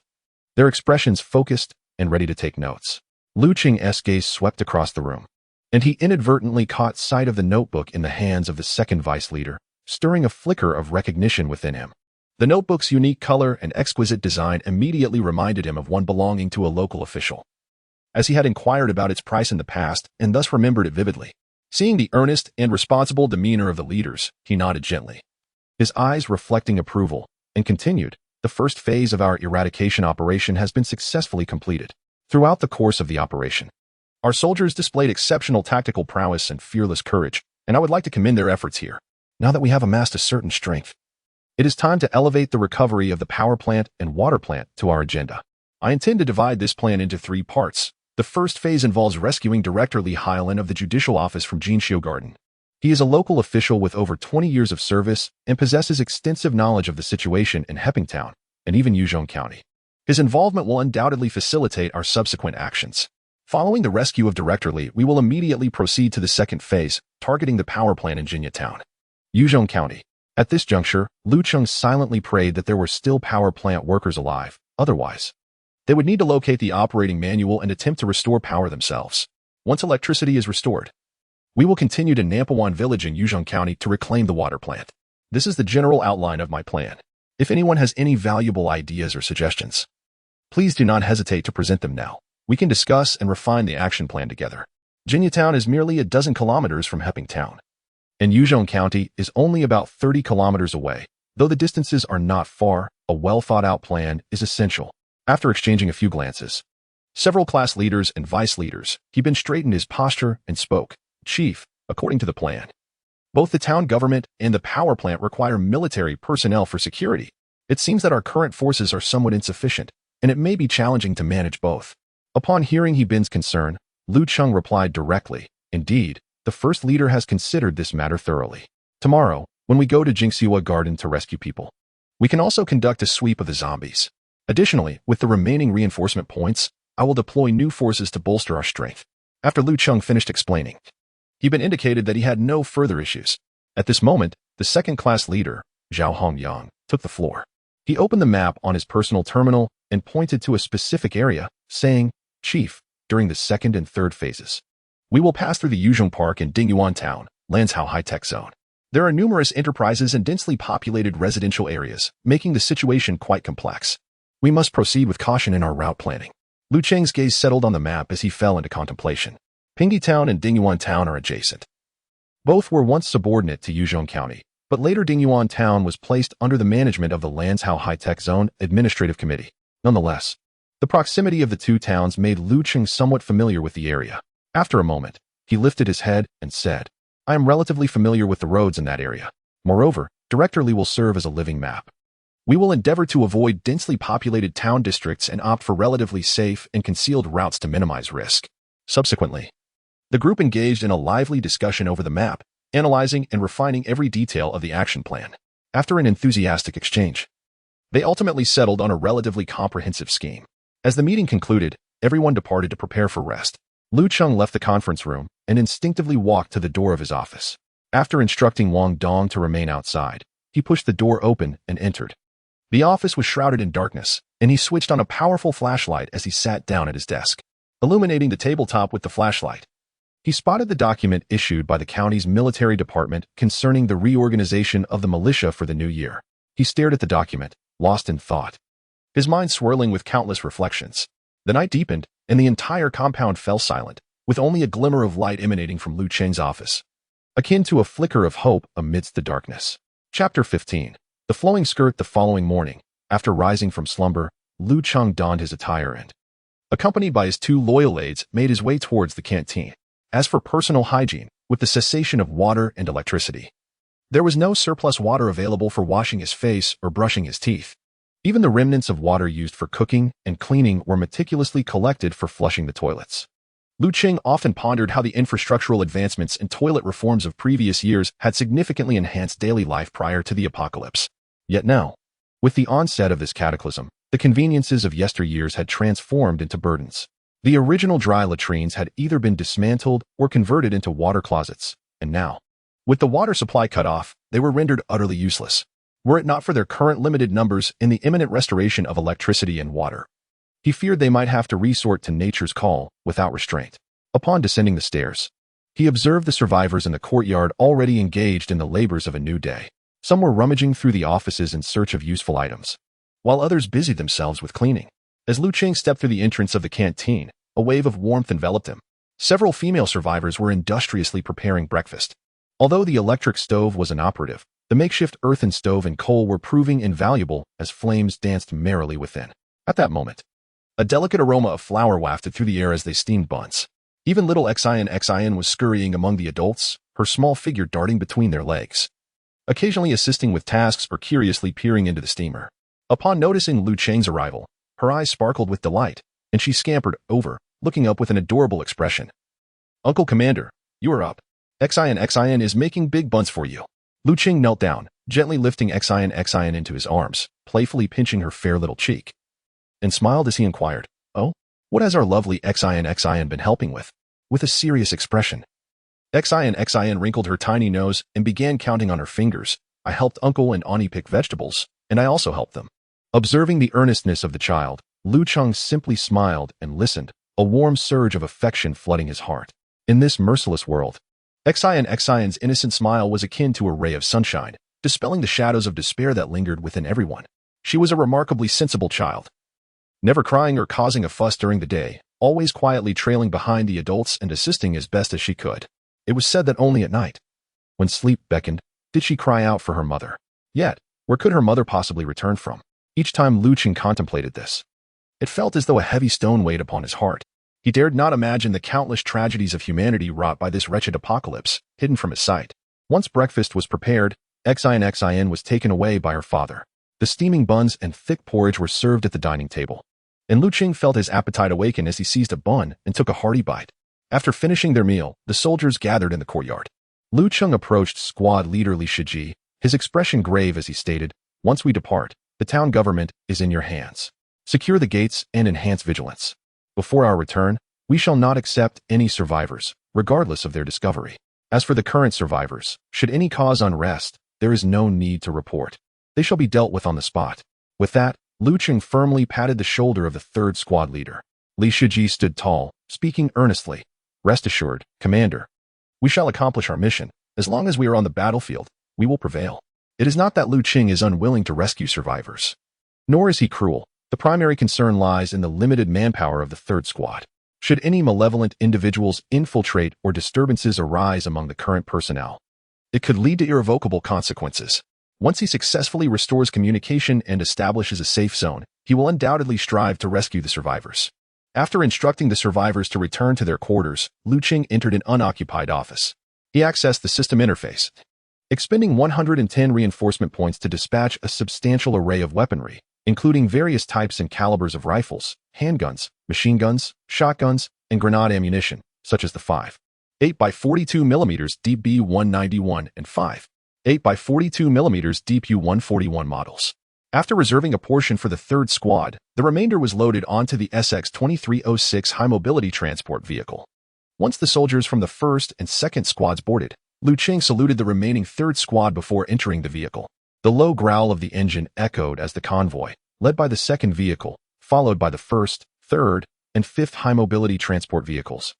their expressions focused and ready to take notes. Lu Cheng's gaze swept across the room, and he inadvertently caught sight of the notebook in the hands of the second vice leader, stirring a flicker of recognition within him. The notebook's unique color and exquisite design immediately reminded him of one belonging to a local official, as he had inquired about its price in the past and thus remembered it vividly. Seeing the earnest and responsible demeanor of the leaders, he nodded gently, his eyes reflecting approval, and continued, the first phase of our eradication operation has been successfully completed. Throughout the course of the operation, our soldiers displayed exceptional tactical prowess and fearless courage, and I would like to commend their efforts here. Now that we have amassed a certain strength, it is time to elevate the recovery of the power plant and water plant to our agenda. I intend to divide this plan into 3 parts. The first phase involves rescuing Director Li Hailan of the Judicial Office from Jinxiu Garden. He is a local official with over 20 years of service and possesses extensive knowledge of the situation in Heppingtown and even Yuzhong County. His involvement will undoubtedly facilitate our subsequent actions. Following the rescue of Director Li, we will immediately proceed to the second phase, targeting the power plant in Jinyatown, Yuzhong County. At this juncture, Lu Cheng silently prayed that there were still power plant workers alive. Otherwise, they would need to locate the operating manual and attempt to restore power themselves. Once electricity is restored, we will continue to Nampawan Village in Yuzhong County to reclaim the water plant. This is the general outline of my plan. If anyone has any valuable ideas or suggestions, please do not hesitate to present them now. We can discuss and refine the action plan together. Jinyatown is merely a dozen kilometers from Heppingtown, and Yuzhong County is only about 30 kilometers away. Though the distances are not far, a well-thought-out plan is essential. After exchanging a few glances, several class leaders and vice leaders, Bin straightened his posture and spoke. Chief, according to the plan, both the town government and the power plant require military personnel for security. It seems that our current forces are somewhat insufficient, and it may be challenging to manage both. Upon hearing Bin's concern, Lu Cheng replied directly, Indeed, the first leader has considered this matter thoroughly. Tomorrow, when we go to Jinxiu Garden to rescue people, we can also conduct a sweep of the zombies. Additionally, with the remaining reinforcement points, I will deploy new forces to bolster our strength. After Lu Cheng finished explaining, Bin indicated that he had no further issues. At this moment, The second-class leader, Zhao Hongyang, took the floor. He opened the map on his personal terminal and pointed to a specific area, saying, "Chief, during the second and third phases, we will pass through the Yuzhong Park in Dingyuan Town, Lanzhou High-Tech Zone. There are numerous enterprises and densely populated residential areas, making the situation quite complex. We must proceed with caution in our route planning." Lu Cheng's gaze settled on the map as he fell into contemplation. Pingyi Town and Dingyuan Town are adjacent. Both were once subordinate to Yuzhong County, but later Dingyuan Town was placed under the management of the Lanzhou High-Tech Zone Administrative Committee. Nonetheless, the proximity of the two towns made Lu Cheng somewhat familiar with the area. After a moment, he lifted his head and said, "I am relatively familiar with the roads in that area. Moreover, Director Li will serve as a living map. We will endeavor to avoid densely populated town districts and opt for relatively safe and concealed routes to minimize risk." Subsequently, the group engaged in a lively discussion over the map, analyzing and refining every detail of the action plan. After an enthusiastic exchange, they ultimately settled on a relatively comprehensive scheme. As the meeting concluded, everyone departed to prepare for rest. Lu Cheng left the conference room and instinctively walked to the door of his office. After instructing Wang Dong to remain outside, he pushed the door open and entered. The office was shrouded in darkness, and he switched on a powerful flashlight as he sat down at his desk. Illuminating the tabletop with the flashlight, he spotted the document issued by the county's military department concerning the reorganization of the militia for the new year. He stared at the document, lost in thought, his mind swirling with countless reflections. The night deepened, and the entire compound fell silent, with only a glimmer of light emanating from Lu Cheng's office, akin to a flicker of hope amidst the darkness. Chapter 15. The flowing skirt. The following morning, after rising from slumber, Lu Cheng donned his attire and, accompanied by his two loyal aides, made his way towards the canteen. As for personal hygiene, with the cessation of water and electricity, there was no surplus water available for washing his face or brushing his teeth. Even the remnants of water used for cooking and cleaning were meticulously collected for flushing the toilets. Lu Cheng often pondered how the infrastructural advancements and toilet reforms of previous years had significantly enhanced daily life prior to the apocalypse. Yet now, with the onset of this cataclysm, the conveniences of yesteryears had transformed into burdens. The original dry latrines had either been dismantled or converted into water closets, and now, with the water supply cut off, they were rendered utterly useless, were it not for their current limited numbers and the imminent restoration of electricity and water. He feared they might have to resort to nature's call without restraint. Upon descending the stairs, he observed the survivors in the courtyard already engaged in the labors of a new day. Some were rummaging through the offices in search of useful items, while others busied themselves with cleaning. As Lu Cheng stepped through the entrance of the canteen, a wave of warmth enveloped him. Several female survivors were industriously preparing breakfast. Although the electric stove was inoperative, the makeshift earthen stove and coal were proving invaluable as flames danced merrily within. At that moment, a delicate aroma of flour wafted through the air as they steamed buns. Even little Xian was scurrying among the adults, her small figure darting between their legs, occasionally assisting with tasks or curiously peering into the steamer. Upon noticing Lu Cheng's arrival, her eyes sparkled with delight, and she scampered over, looking up with an adorable expression. "Uncle Commander, you are up. Xian is making big buns for you." Lu Cheng knelt down, gently lifting Xian into his arms, playfully pinching her fair little cheek, and smiled as he inquired, "Oh, what has our lovely Xian been helping with?" With a serious expression, Xian wrinkled her tiny nose and began counting on her fingers. "I helped Uncle and Auntie pick vegetables, and I also helped them." Observing the earnestness of the child, Lu Cheng simply smiled and listened, a warm surge of affection flooding his heart. In this merciless world, Xian's innocent smile was akin to a ray of sunshine, dispelling the shadows of despair that lingered within everyone. She was a remarkably sensible child, never crying or causing a fuss during the day, always quietly trailing behind the adults and assisting as best as she could. It was said that only at night, when sleep beckoned, did she cry out for her mother. Yet, where could her mother possibly return from? Each time Lu Cheng contemplated this, it felt as though a heavy stone weighed upon his heart. He dared not imagine the countless tragedies of humanity wrought by this wretched apocalypse, hidden from his sight. Once breakfast was prepared, Xian was taken away by her father. The steaming buns and thick porridge were served at the dining table, and Lu Cheng felt his appetite awaken as he seized a bun and took a hearty bite. After finishing their meal, the soldiers gathered in the courtyard. Lu Cheng approached squad leader Li Shiji, his expression grave as he stated, "Once we depart, the town government is in your hands. Secure the gates and enhance vigilance. Before our return, we shall not accept any survivors, regardless of their discovery. As for the current survivors, should any cause unrest, there is no need to report. They shall be dealt with on the spot. With that, Lu Cheng firmly patted the shoulder of the third squad leader. Li Shiji stood tall, speaking earnestly. Rest assured, Commander. We shall accomplish our mission. As long as we are on the battlefield, we will prevail. It is not that Lu Cheng is unwilling to rescue survivors. Nor is he cruel. The primary concern lies in the limited manpower of the third squad. Should any malevolent individuals infiltrate or disturbances arise among the current personnel, it could lead to irrevocable consequences. Once he successfully restores communication and establishes a safe zone, he will undoubtedly strive to rescue the survivors. After instructing the survivors to return to their quarters, Lu Cheng entered an unoccupied office. He accessed the system interface, expending 110 reinforcement points to dispatch a substantial array of weaponry, including various types and calibers of rifles, handguns, machine guns, shotguns, and grenade ammunition, such as the 5.8x42mm Deep B191 and 5.8x42mm Deep U141 models. After reserving a portion for the third squad, the remainder was loaded onto the SX-2306 high-mobility transport vehicle. Once the soldiers from the first and second squads boarded, Lu Cheng saluted the remaining third squad before entering the vehicle. The low growl of the engine echoed as the convoy, led by the second vehicle, followed by the first, third, and fifth high-mobility transport vehicles,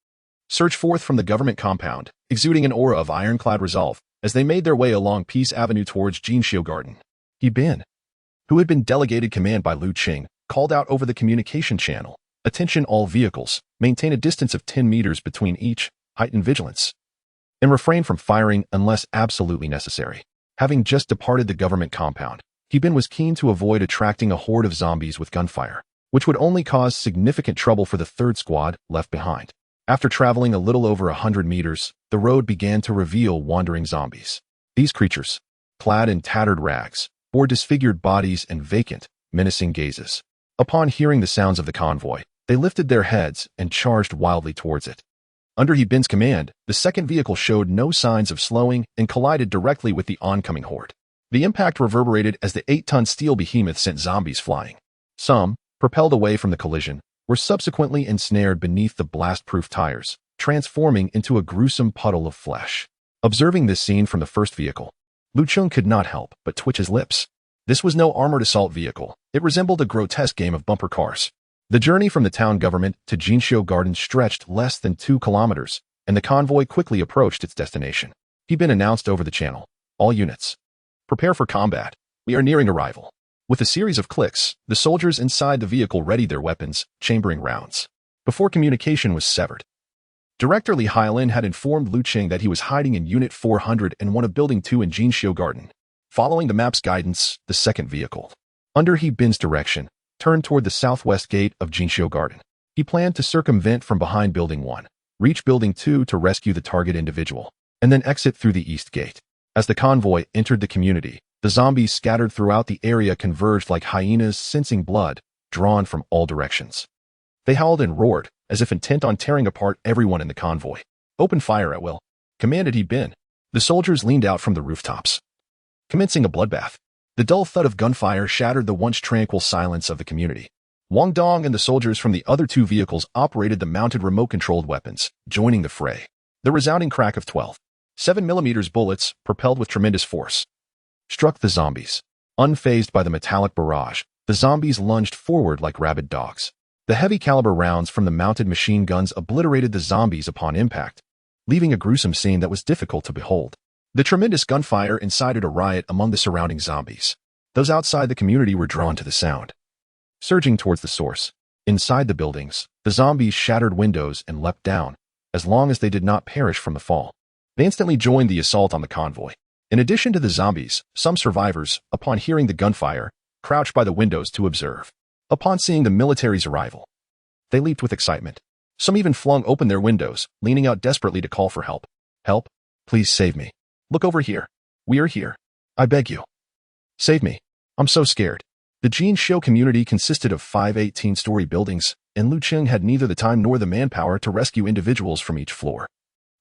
surged forth from the government compound, exuding an aura of ironclad resolve as they made their way along Peace Avenue towards Jinxiu Garden. Bin, who had been delegated command by Lu Cheng, called out over the communication channel, "Attention all vehicles, maintain a distance of 10 meters between each, heighten vigilance, and refrain from firing unless absolutely necessary." Having just departed the government compound, Bin was keen to avoid attracting a horde of zombies with gunfire, which would only cause significant trouble for the third squad left behind. After traveling a little over 100 meters, the road began to reveal wandering zombies. These creatures, clad in tattered rags, bore disfigured bodies and vacant, menacing gazes. Upon hearing the sounds of the convoy, they lifted their heads and charged wildly towards it. Under Bin's command, the second vehicle showed no signs of slowing and collided directly with the oncoming horde. The impact reverberated as the 8-ton steel behemoth sent zombies flying. Some, propelled away from the collision, were subsequently ensnared beneath the blast-proof tires, transforming into a gruesome puddle of flesh. Observing this scene from the first vehicle, Lu Cheng could not help but twitch his lips. This was no armored assault vehicle. It resembled a grotesque game of bumper cars. The journey from the town government to Jinxiu Garden stretched less than 2 kilometers, and the convoy quickly approached its destination. Bin announced over the channel, "All units, prepare for combat. We are nearing arrival." With a series of clicks, the soldiers inside the vehicle readied their weapons, chambering rounds. Before communication was severed, Director Li Hailin had informed Lu Cheng that he was hiding in Unit 401 of Building 2 in Jinxiu Garden. Following the map's guidance, the second vehicle, under Bin's direction, turned toward the southwest gate of Jinxiu Garden. He planned to circumvent from behind Building 1, reach Building 2 to rescue the target individual, and then exit through the east gate. As the convoy entered the community, the zombies scattered throughout the area converged like hyenas sensing blood, drawn from all directions. They howled and roared, as if intent on tearing apart everyone in the convoy. "Open fire at will," commanded Bin. The soldiers leaned out from the rooftops, commencing a bloodbath. The dull thud of gunfire shattered the once tranquil silence of the community. Wang Dong and the soldiers from the other 2 vehicles operated the mounted remote-controlled weapons, joining the fray. The resounding crack of 12.7mm bullets, propelled with tremendous force, struck the zombies. Unfazed by the metallic barrage, the zombies lunged forward like rabid dogs. The heavy-caliber rounds from the mounted machine guns obliterated the zombies upon impact, leaving a gruesome scene that was difficult to behold. The tremendous gunfire incited a riot among the surrounding zombies. Those outside the community were drawn to the sound, surging towards the source. Inside the buildings, the zombies shattered windows and leapt down, as long as they did not perish from the fall. They instantly joined the assault on the convoy. In addition to the zombies, some survivors, upon hearing the gunfire, crouched by the windows to observe. Upon seeing the military's arrival, they leaped with excitement. Some even flung open their windows, leaning out desperately to call for help. "Help! Please save me. Look over here. We are here. I beg you. Save me. I'm so scared." The Jinxiu community consisted of 5 18-story buildings, and Lu Cheng had neither the time nor the manpower to rescue individuals from each floor.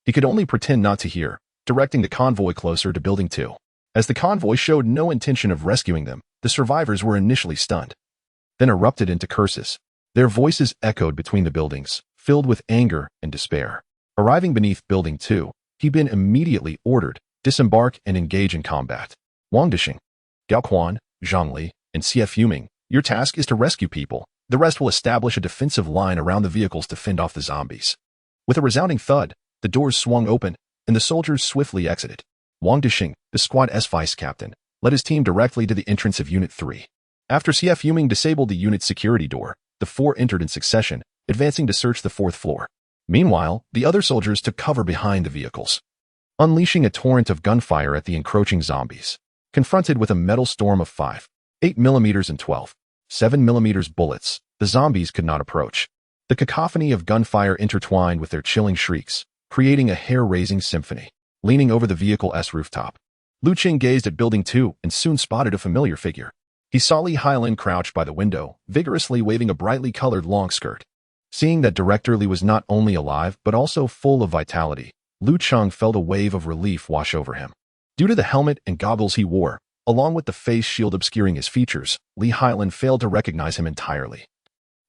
He could only pretend not to hear, directing the convoy closer to Building 2. As the convoy showed no intention of rescuing them, the survivors were initially stunned, then erupted into curses. Their voices echoed between the buildings, filled with anger and despair. Arriving beneath Building 2, Bin immediately ordered, "Disembark and engage in combat." Wang Dishing, Gao Quan, Zhang Li, and CF Yuming, your task is to rescue people. The rest will establish a defensive line around the vehicles to fend off the zombies. With a resounding thud, the doors swung open, and the soldiers swiftly exited. Wang Dishing, the squad's vice captain, led his team directly to the entrance of Unit 3. After CF Yuming disabled the unit's security door, the four entered in succession, advancing to search the fourth floor. Meanwhile, the other soldiers took cover behind the vehicles, unleashing a torrent of gunfire at the encroaching zombies. Confronted with a metal storm of 5, 8mm and 12, 7mm bullets, the zombies could not approach. The cacophony of gunfire intertwined with their chilling shrieks, creating a hair-raising symphony. Leaning over the vehicle's rooftop, Lu Cheng gazed at Building 2 and soon spotted a familiar figure. He saw Li Hailin crouched by the window, vigorously waving a brightly colored long skirt. Seeing that Director Li was not only alive but also full of vitality, Lu Cheng felt a wave of relief wash over him. Due to the helmet and goggles he wore, along with the face shield obscuring his features, Li Hailin failed to recognize him entirely.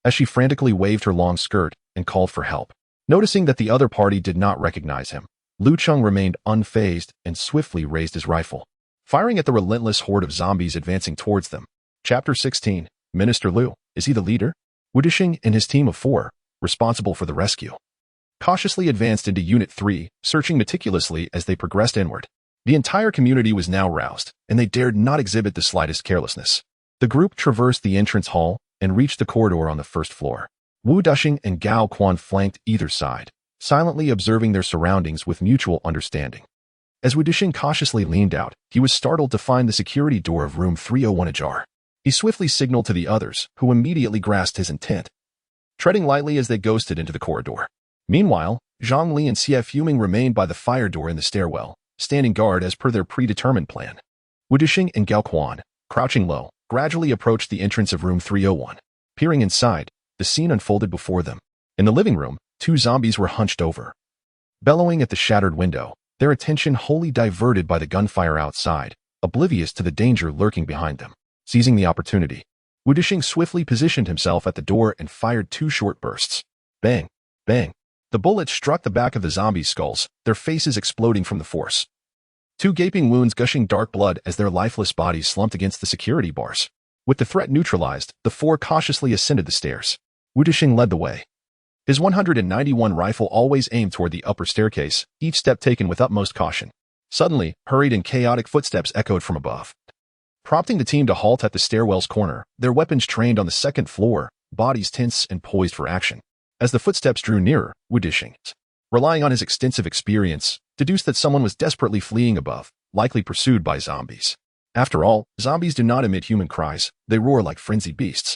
As she frantically waved her long skirt and called for help, noticing that the other party did not recognize him, Lu Cheng remained unfazed and swiftly raised his rifle, firing at the relentless horde of zombies advancing towards them. Chapter 16, Minister Lu, is he the leader? Wu Dishing and his team of 4, responsible for the rescue, cautiously advanced into Unit 3, searching meticulously as they progressed inward. The entire community was now roused, and they dared not exhibit the slightest carelessness. The group traversed the entrance hall and reached the corridor on the first floor. Wu Dishing and Gao Quan flanked either side, silently observing their surroundings with mutual understanding. As Wu Dishing cautiously leaned out, he was startled to find the security door of room 301 ajar. He swiftly signaled to the others, who immediately grasped his intent, treading lightly as they ghosted into the corridor. Meanwhile, Zhang Li and CF Yuming remained by the fire door in the stairwell, standing guard as per their predetermined plan. Wu Dishing and Gao Quan, crouching low, gradually approached the entrance of room 301. Peering inside, the scene unfolded before them. In the living room, 2 zombies were hunched over, bellowing at the shattered window, their attention wholly diverted by the gunfire outside, oblivious to the danger lurking behind them. Seizing the opportunity, Wu Dishing swiftly positioned himself at the door and fired 2 short bursts. Bang! Bang! The bullets struck the back of the zombies' skulls, their faces exploding from the force. 2 gaping wounds gushing dark blood as their lifeless bodies slumped against the security bars. With the threat neutralized, the 4 cautiously ascended the stairs. Wu Dishing led the way, his 191 rifle always aimed toward the upper staircase, each step taken with utmost caution. Suddenly, hurried and chaotic footsteps echoed from above, prompting the team to halt at the stairwell's corner, their weapons trained on the second floor, bodies tense and poised for action. As the footsteps drew nearer, Wu Dishing, relying on his extensive experience, deduced that someone was desperately fleeing above, likely pursued by zombies. After all, zombies do not emit human cries, they roar like frenzied beasts.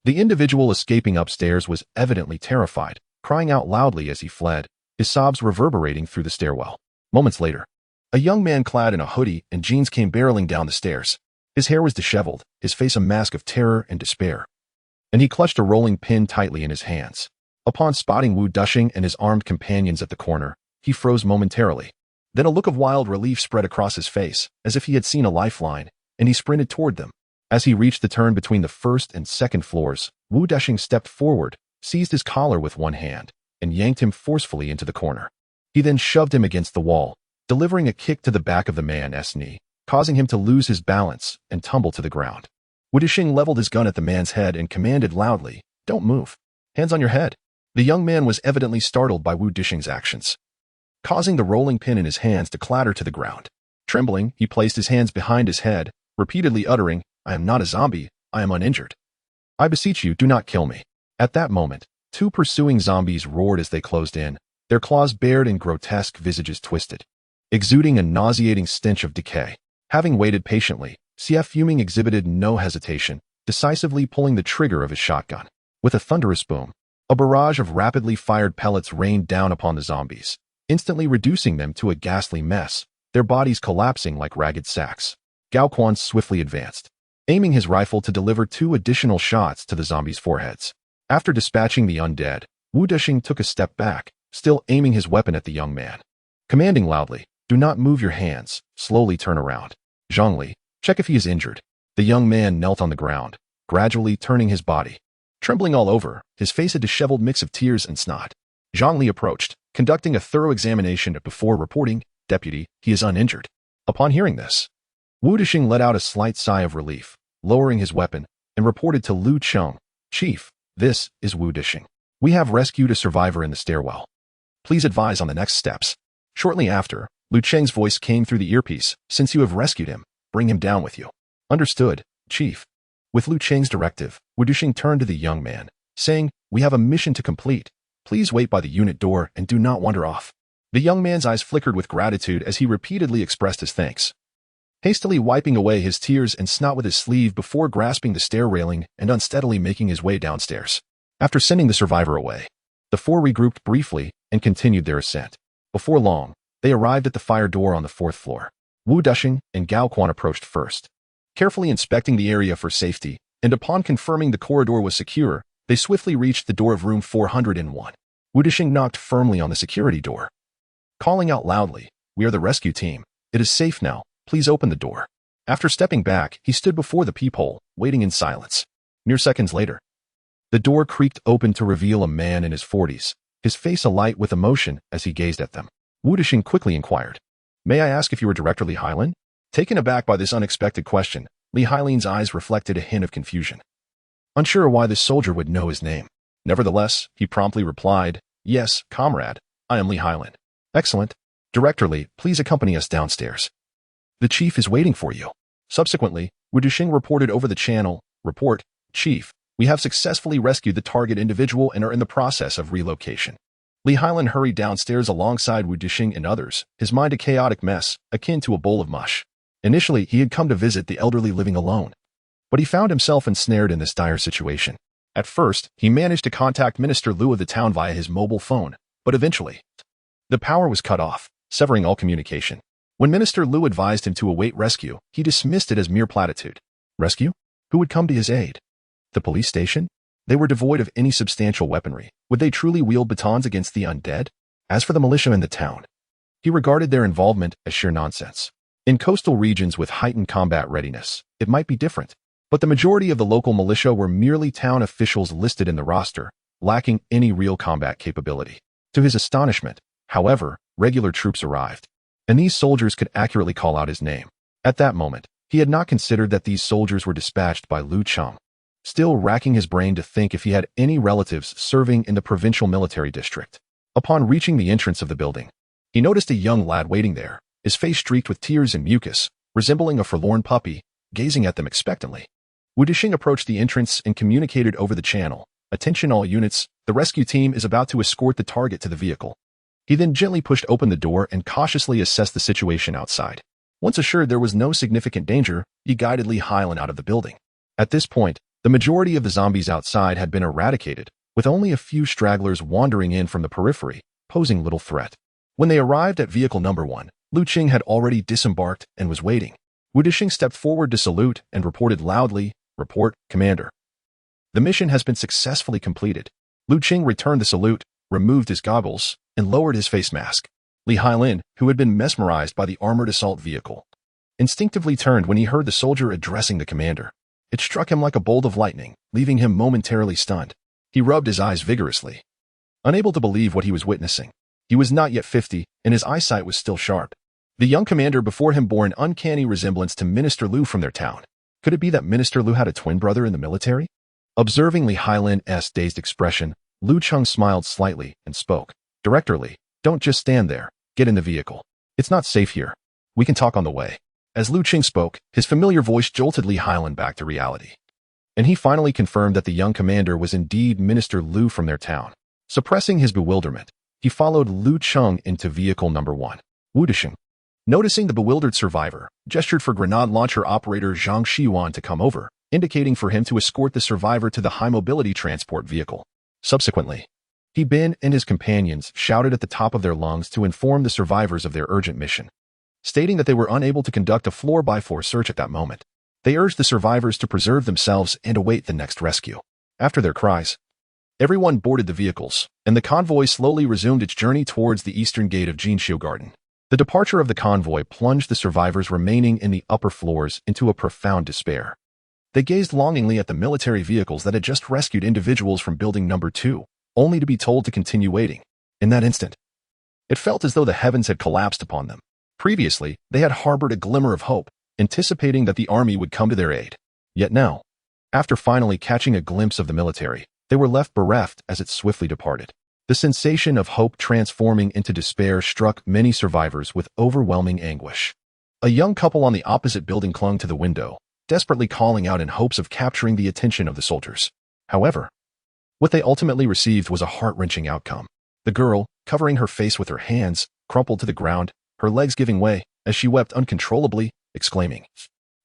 The individual escaping upstairs was evidently terrified, crying out loudly as he fled, his sobs reverberating through the stairwell. Moments later, a young man clad in a hoodie and jeans came barreling down the stairs. His hair was disheveled, his face a mask of terror and despair, and he clutched a rolling pin tightly in his hands. Upon spotting Wu Dishing and his armed companions at the corner, he froze momentarily. Then a look of wild relief spread across his face, as if he had seen a lifeline, and he sprinted toward them. As he reached the turn between the first and second floors, Wu Dishing stepped forward, seized his collar with one hand, and yanked him forcefully into the corner. He then shoved him against the wall, delivering a kick to the back of the man's knee, causing him to lose his balance and tumble to the ground. Wu Dishing leveled his gun at the man's head and commanded loudly, "Don't move. Hands on your head." The young man was evidently startled by Wu Dishing's actions, causing the rolling pin in his hands to clatter to the ground. Trembling, he placed his hands behind his head, repeatedly uttering, "I am not a zombie, I am uninjured. I beseech you, do not kill me." At that moment, 2 pursuing zombies roared as they closed in, their claws bared and grotesque visages twisted, exuding a nauseating stench of decay. Having waited patiently, CF Yuming exhibited no hesitation, decisively pulling the trigger of his shotgun. With a thunderous boom, a barrage of rapidly fired pellets rained down upon the zombies, instantly reducing them to a ghastly mess, their bodies collapsing like ragged sacks. Gao Quan swiftly advanced, aiming his rifle to deliver 2 additional shots to the zombies' foreheads. After dispatching the undead, Wu Dishing took a step back, still aiming his weapon at the young man. Commanding loudly, "Do not move your hands, slowly turn around. Zhang Li, check if he is injured." The young man knelt on the ground, gradually turning his body. Trembling all over, his face a disheveled mix of tears and snot. Zhang Li approached, conducting a thorough examination before reporting, "Deputy, he is uninjured." Upon hearing this, Wu Dixing let out a slight sigh of relief, lowering his weapon, and reported to Lu Cheng, "Chief, this is Wu Dixing. We have rescued a survivor in the stairwell. Please advise on the next steps." Shortly after, Lu Cheng's voice came through the earpiece. "Since you have rescued him, bring him down with you." "Understood, Chief." With Lu Cheng's directive, Wu Dixing turned to the young man, saying, "We have a mission to complete. Please wait by the unit door and do not wander off." The young man's eyes flickered with gratitude as he repeatedly expressed his thanks, hastily wiping away his tears and snot with his sleeve before grasping the stair railing and unsteadily making his way downstairs. After sending the survivor away, the four regrouped briefly and continued their ascent. Before long, they arrived at the fire door on the 4th floor. Wu Dixing and Gao Quan approached first, carefully inspecting the area for safety, and upon confirming the corridor was secure, they swiftly reached the door of room 401. Wu Dixing knocked firmly on the security door, calling out loudly, "We are the rescue team. It is safe now. Please open the door." After stepping back, he stood before the peephole, waiting in silence. Mere seconds later, the door creaked open to reveal a man in his 40s, his face alight with emotion as he gazed at them. Wu Dixing quickly inquired, "May I ask if you are Director Li Hailan?" Taken aback by this unexpected question, Li Hailan's eyes reflected a hint of confusion, unsure why this soldier would know his name. Nevertheless, he promptly replied, "Yes, comrade, I am Li Hailan." "Excellent. Director Li, please accompany us downstairs. The chief is waiting for you." Subsequently, Wu Dixing reported over the channel, "Report, Chief, we have successfully rescued the target individual and are in the process of relocation." Li Hailan hurried downstairs alongside Wu Dixing and others, his mind a chaotic mess, akin to a bowl of mush. Initially, he had come to visit the elderly living alone, but he found himself ensnared in this dire situation. At first, he managed to contact Minister Lu of the town via his mobile phone, but eventually, the power was cut off, severing all communication. When Minister Lu advised him to await rescue, he dismissed it as mere platitude. Rescue? Who would come to his aid? The police station? They were devoid of any substantial weaponry. Would they truly wield batons against the undead? As for the militia in the town, he regarded their involvement as sheer nonsense. In coastal regions with heightened combat readiness, it might be different, but the majority of the local militia were merely town officials listed in the roster, lacking any real combat capability. To his astonishment, however, regular troops arrived, and these soldiers could accurately call out his name. At that moment, he had not considered that these soldiers were dispatched by Lu Cheng, still racking his brain to think if he had any relatives serving in the provincial military district. Upon reaching the entrance of the building, he noticed a young lad waiting there, his face streaked with tears and mucus, resembling a forlorn puppy, gazing at them expectantly. Wu Dixing approached the entrance and communicated over the channel, "Attention all units, the rescue team is about to escort the target to the vehicle." He then gently pushed open the door and cautiously assessed the situation outside. Once assured there was no significant danger, he guided Li Hailan out of the building. At this point, the majority of the zombies outside had been eradicated, with only a few stragglers wandering in from the periphery, posing little threat. When they arrived at vehicle number 1, Lu Cheng had already disembarked and was waiting. Wu Dixing stepped forward to salute and reported loudly, "Report, Commander. The mission has been successfully completed." Lu Cheng returned the salute, removed his goggles, and lowered his face mask. Li Hailan, who had been mesmerized by the armored assault vehicle, instinctively turned when he heard the soldier addressing the commander. It struck him like a bolt of lightning, leaving him momentarily stunned. He rubbed his eyes vigorously, unable to believe what he was witnessing. He was not yet 50, and his eyesight was still sharp. The young commander before him bore an uncanny resemblance to Minister Lu from their town. Could it be that Minister Lu had a twin brother in the military? Observing Li Hailan's dazed expression, Lu Cheng smiled slightly and spoke. "Director Li, don't just stand there. Get in the vehicle. It's not safe here. We can talk on the way." As Lu Cheng spoke, his familiar voice jolted Li Hailan back to reality, and he finally confirmed that the young commander was indeed Minister Lu from their town. Suppressing his bewilderment, he followed Lu Cheng into vehicle number 1. Wu Dixing, noticing the bewildered survivor, gestured for grenade launcher operator Zhang Xiwan to come over, indicating for him to escort the survivor to the high-mobility transport vehicle. Subsequently, He Ben and his companions shouted at the top of their lungs to inform the survivors of their urgent mission, stating that they were unable to conduct a floor-by-floor search at that moment. They urged the survivors to preserve themselves and await the next rescue. After their cries, everyone boarded the vehicles, and the convoy slowly resumed its journey towards the eastern gate of Jinxiu Garden. The departure of the convoy plunged the survivors remaining in the upper floors into a profound despair. They gazed longingly at the military vehicles that had just rescued individuals from building number 2, only to be told to continue waiting. In that instant, it felt as though the heavens had collapsed upon them. Previously, they had harbored a glimmer of hope, anticipating that the army would come to their aid. Yet now, after finally catching a glimpse of the military, they were left bereft as it swiftly departed. The sensation of hope transforming into despair struck many survivors with overwhelming anguish. A young couple on the opposite building clung to the window, desperately calling out in hopes of capturing the attention of the soldiers. However, what they ultimately received was a heart-wrenching outcome. The girl, covering her face with her hands, crumpled to the ground, her legs giving way, as she wept uncontrollably, exclaiming,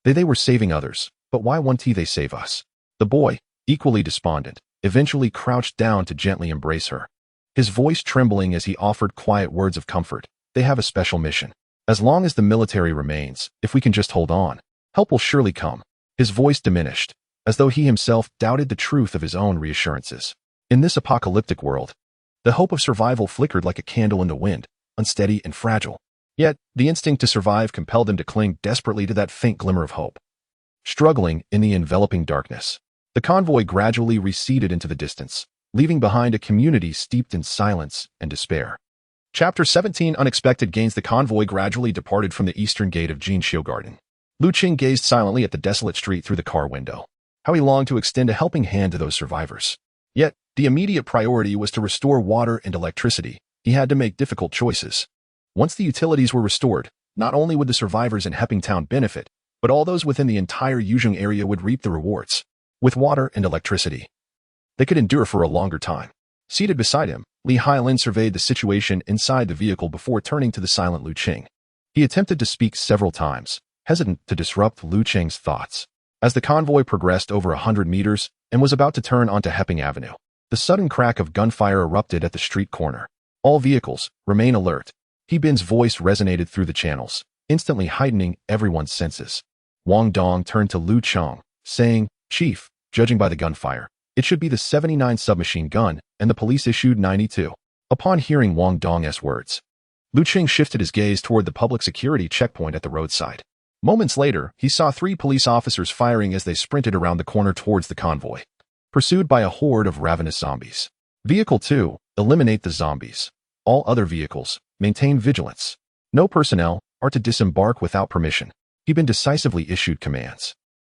They were saving others, but why won't they save us?" The boy, equally despondent, eventually crouched down to gently embrace her. His voice trembling as he offered quiet words of comfort. "They have a special mission. As long as the military remains, if we can just hold on, help will surely come." His voice diminished, as though he himself doubted the truth of his own reassurances. In this apocalyptic world, the hope of survival flickered like a candle in the wind, unsteady and fragile. Yet, the instinct to survive compelled them to cling desperately to that faint glimmer of hope. Struggling in the enveloping darkness, the convoy gradually receded into the distance, leaving behind a community steeped in silence and despair. Chapter 17 Unexpected Gains. The convoy gradually departed from the eastern gate of Jinxiu Garden. Lu Qing gazed silently at the desolate street through the car window. How he longed to extend a helping hand to those survivors. Yet, the immediate priority was to restore water and electricity. He had to make difficult choices. Once the utilities were restored, not only would the survivors in Hepping Town benefit, but all those within the entire Yuzhong area would reap the rewards. With water and electricity, they could endure for a longer time. Seated beside him, Li Hailin surveyed the situation inside the vehicle before turning to the silent Lu Qing. He attempted to speak several times, hesitant to disrupt Lu Qing's thoughts. As the convoy progressed over 100 meters and was about to turn onto Hepping Avenue, the sudden crack of gunfire erupted at the street corner. "All vehicles, remain alert." He Bin's voice resonated through the channels, instantly heightening everyone's senses. Wang Dong turned to Lu Cheng, saying, "Chief, judging by the gunfire, it should be the 79 submachine gun, and the police issued 92. Upon hearing Wang Dong's words, Lu Qing shifted his gaze toward the public security checkpoint at the roadside. Moments later, he saw 3 police officers firing as they sprinted around the corner towards the convoy, pursued by a horde of ravenous zombies. Vehicle 2, eliminate the zombies. All other vehicles, maintain vigilance. No personnel are to disembark without permission. He Bin decisively issued commands.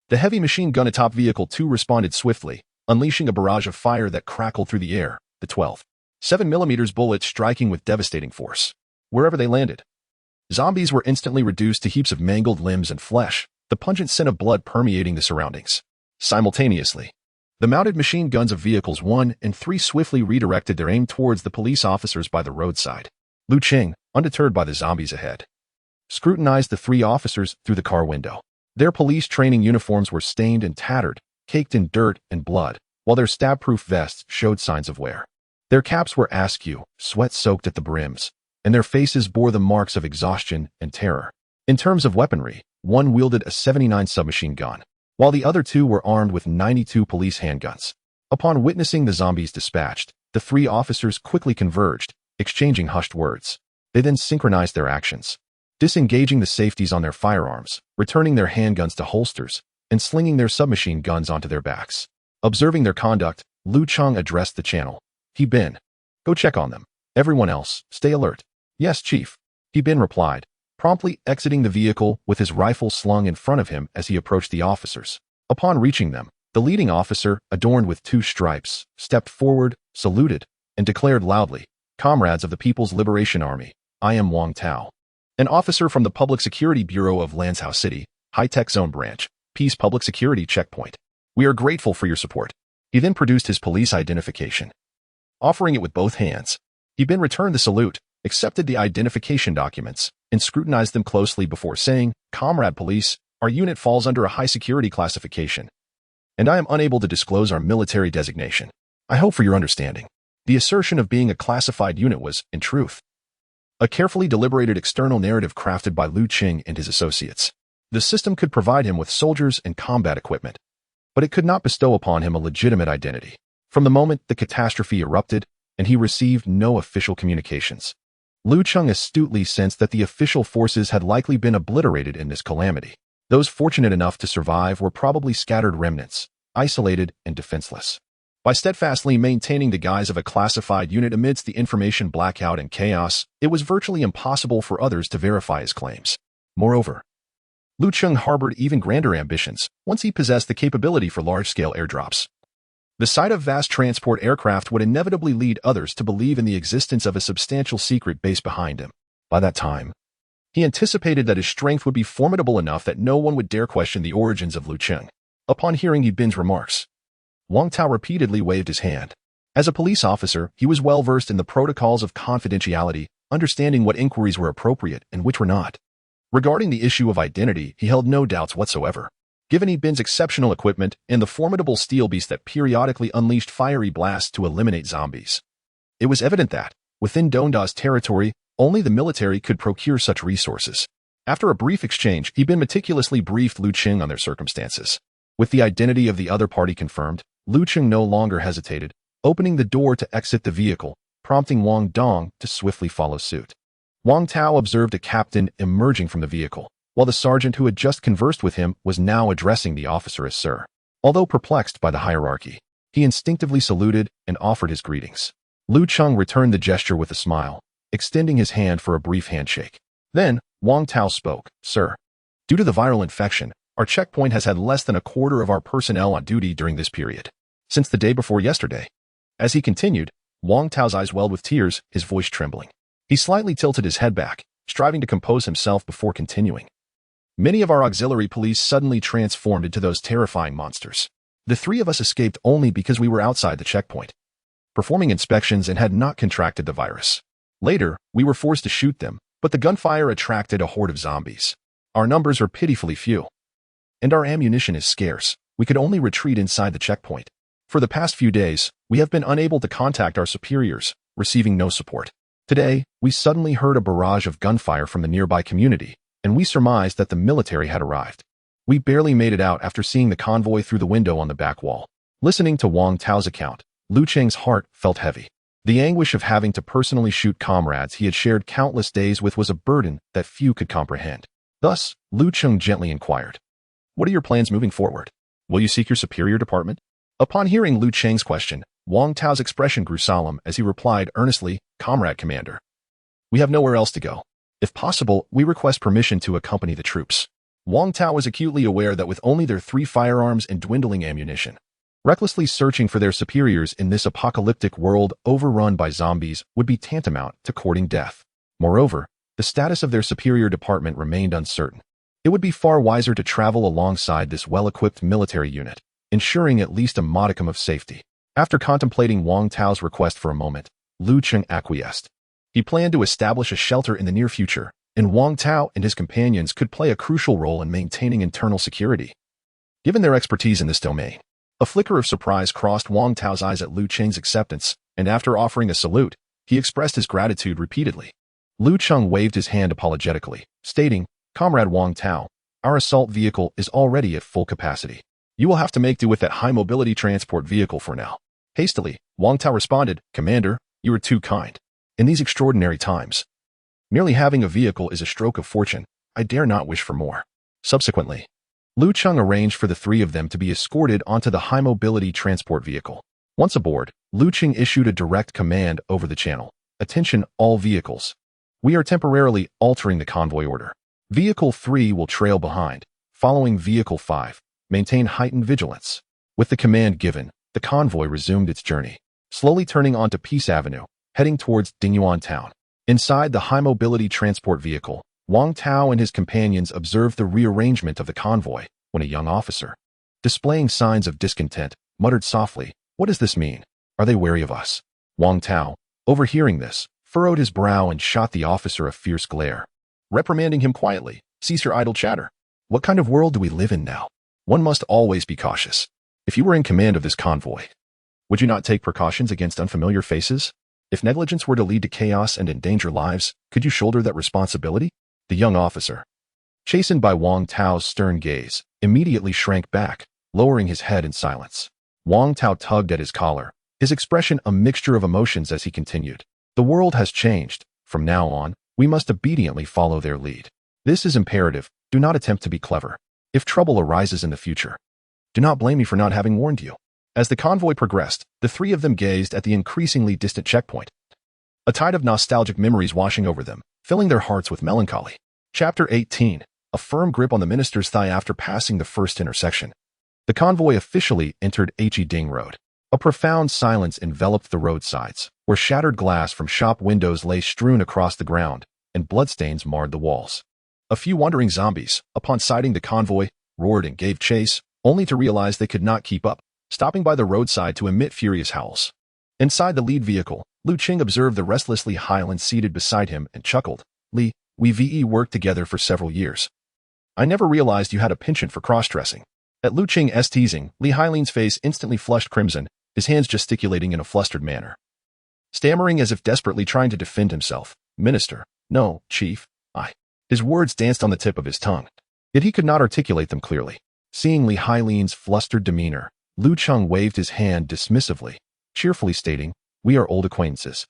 The heavy machine gun atop Vehicle 2 responded swiftly, unleashing a barrage of fire that crackled through the air, the 12 7mm bullets striking with devastating force. Wherever they landed, zombies were instantly reduced to heaps of mangled limbs and flesh, the pungent scent of blood permeating the surroundings. Simultaneously, the mounted machine guns of Vehicles 1 and 3 swiftly redirected their aim towards the police officers by the roadside. Lu Qing, undeterred by the zombies ahead, scrutinized the 3 officers through the car window. Their police training uniforms were stained and tattered, caked in dirt and blood, while their stab-proof vests showed signs of wear. Their caps were askew, sweat-soaked at the brims, and their faces bore the marks of exhaustion and terror. In terms of weaponry, one wielded a 79 submachine gun, while the other 2 were armed with 92 police handguns. Upon witnessing the zombies dispatched, the 3 officers quickly converged, exchanging hushed words. They then synchronized their actions, disengaging the safeties on their firearms, returning their handguns to holsters, and slinging their submachine guns onto their backs. Observing their conduct, Lu Cheng addressed the channel. "He Bin, go check on them. Everyone else, stay alert." "Yes, Chief." He Bin replied, promptly exiting the vehicle with his rifle slung in front of him as he approached the officers. Upon reaching them, the leading officer, adorned with 2 stripes, stepped forward, saluted, and declared loudly, "Comrades of the People's Liberation Army, I am Wang Tao, an officer from the Public Security Bureau of Lanzhou City, High-Tech Zone Branch, Peace Public Security Checkpoint. We are grateful for your support." He then produced his police identification. Offering it with both hands, He Bin returned the salute, accepted the identification documents, and scrutinized them closely before saying, "Comrade Police, our unit falls under a high-security classification, and I am unable to disclose our military designation. I hope for your understanding." The assertion of being a classified unit was, in truth, a carefully deliberated external narrative crafted by Lu Qing and his associates. The system could provide him with soldiers and combat equipment, but it could not bestow upon him a legitimate identity. From the moment the catastrophe erupted, and he received no official communications, Lu Cheng astutely sensed that the official forces had likely been obliterated in this calamity. Those fortunate enough to survive were probably scattered remnants, isolated and defenseless. By steadfastly maintaining the guise of a classified unit amidst the information blackout and chaos, it was virtually impossible for others to verify his claims. Moreover, Lu Cheng harbored even grander ambitions once he possessed the capability for large-scale airdrops. The sight of vast transport aircraft would inevitably lead others to believe in the existence of a substantial secret base behind him. By that time, he anticipated that his strength would be formidable enough that no one would dare question the origins of Lu Cheng. Upon hearing Yi Bin's remarks, Wang Tao repeatedly waved his hand. As a police officer, he was well versed in the protocols of confidentiality, understanding what inquiries were appropriate and which were not. Regarding the issue of identity, he held no doubts whatsoever. Given Yi Bin's exceptional equipment and the formidable steel beast that periodically unleashed fiery blasts to eliminate zombies, it was evident that, within Donda's territory, only the military could procure such resources. After a brief exchange, Yi Bin meticulously briefed Lu Cheng on their circumstances. With the identity of the other party confirmed, Lu Cheng no longer hesitated, opening the door to exit the vehicle, prompting Wang Dong to swiftly follow suit. Wang Tao observed a captain emerging from the vehicle, while the sergeant who had just conversed with him was now addressing the officer as Sir. Although perplexed by the hierarchy, he instinctively saluted and offered his greetings. Lu Cheng returned the gesture with a smile, extending his hand for a brief handshake. Then, Wang Tao spoke, Sir, due to the viral infection, our checkpoint has had less than a quarter of our personnel on duty during this period, since the day before yesterday. As he continued, Wang Tao's eyes welled with tears, his voice trembling. He slightly tilted his head back, striving to compose himself before continuing. Many of our auxiliary police suddenly transformed into those terrifying monsters. The three of us escaped only because we were outside the checkpoint, performing inspections and had not contracted the virus. Later, we were forced to shoot them, but the gunfire attracted a horde of zombies. Our numbers are pitifully few, and our ammunition is scarce. We could only retreat inside the checkpoint. For the past few days, we have been unable to contact our superiors, receiving no support. Today, we suddenly heard a barrage of gunfire from the nearby community, and we surmised that the military had arrived. We barely made it out after seeing the convoy through the window on the back wall. Listening to Wang Tao's account, Lu Cheng's heart felt heavy. The anguish of having to personally shoot comrades he had shared countless days with was a burden that few could comprehend. Thus, Lu Cheng gently inquired, What are your plans moving forward? Will you seek your superior department? Upon hearing Lu Cheng's question, Wang Tao's expression grew solemn as he replied earnestly, Comrade Commander, we have nowhere else to go. If possible, we request permission to accompany the troops. Wang Tao was acutely aware that with only their 3 firearms and dwindling ammunition, recklessly searching for their superiors in this apocalyptic world overrun by zombies would be tantamount to courting death. Moreover, the status of their superior department remained uncertain. It would be far wiser to travel alongside this well-equipped military unit, ensuring at least a modicum of safety. After contemplating Wang Tao's request for a moment, Lu Cheng acquiesced. He planned to establish a shelter in the near future, and Wang Tao and his companions could play a crucial role in maintaining internal security. Given their expertise in this domain, a flicker of surprise crossed Wang Tao's eyes at Lu Cheng's acceptance, and after offering a salute, he expressed his gratitude repeatedly. Lu Cheng waved his hand apologetically, stating, Comrade Wang Tao, our assault vehicle is already at full capacity. You will have to make do with that high-mobility transport vehicle for now. Hastily, Wang Tao responded, Commander, you are too kind. In these extraordinary times, merely having a vehicle is a stroke of fortune. I dare not wish for more. Subsequently, Lu Cheng arranged for the 3 of them to be escorted onto the high-mobility transport vehicle. Once aboard, Lu Cheng issued a direct command over the channel. Attention, all vehicles. We are temporarily altering the convoy order. Vehicle 3 will trail behind, following Vehicle 5. Maintain heightened vigilance. With the command given, the convoy resumed its journey, slowly turning onto Peace Avenue, heading towards Dingyuan Town. Inside the high-mobility transport vehicle, Wang Tao and his companions observed the rearrangement of the convoy when a young officer, displaying signs of discontent, muttered softly, What does this mean? Are they wary of us? Wang Tao, overhearing this, furrowed his brow and shot the officer a fierce glare, reprimanding him quietly, Cease your idle chatter. What kind of world do we live in now? One must always be cautious. If you were in command of this convoy, would you not take precautions against unfamiliar faces? If negligence were to lead to chaos and endanger lives, could you shoulder that responsibility? The young officer, chastened by Wang Tao's stern gaze, immediately shrank back, lowering his head in silence. Wang Tao tugged at his collar, his expression a mixture of emotions as he continued. The world has changed. From now on, we must obediently follow their lead. This is imperative. Do not attempt to be clever. If trouble arises in the future, do not blame me for not having warned you. As the convoy progressed, the 3 of them gazed at the increasingly distant checkpoint, a tide of nostalgic memories washing over them, filling their hearts with melancholy. Chapter 18. a firm grip on the minister's thigh after passing the first intersection. The convoy officially entered He Ding Road. A profound silence enveloped the roadsides, where shattered glass from shop windows lay strewn across the ground, and bloodstains marred the walls. A few wandering zombies, upon sighting the convoy, roared and gave chase, only to realize they could not keep up, stopping by the roadside to emit furious howls. Inside the lead vehicle, Lu Cheng observed the restless Li Hailan seated beside him and chuckled. "Li, we've worked together for several years. I never realized you had a penchant for cross-dressing." At Lu Cheng's teasing, Li Hailan's face instantly flushed crimson, his hands gesticulating in a flustered manner. Stammering as if desperately trying to defend himself, "Minister, no, Chief, I." His words danced on the tip of his tongue, yet he could not articulate them clearly. Seeing Li Hailan's flustered demeanor, Lu Cheng waved his hand dismissively, cheerfully stating, "We are old acquaintances,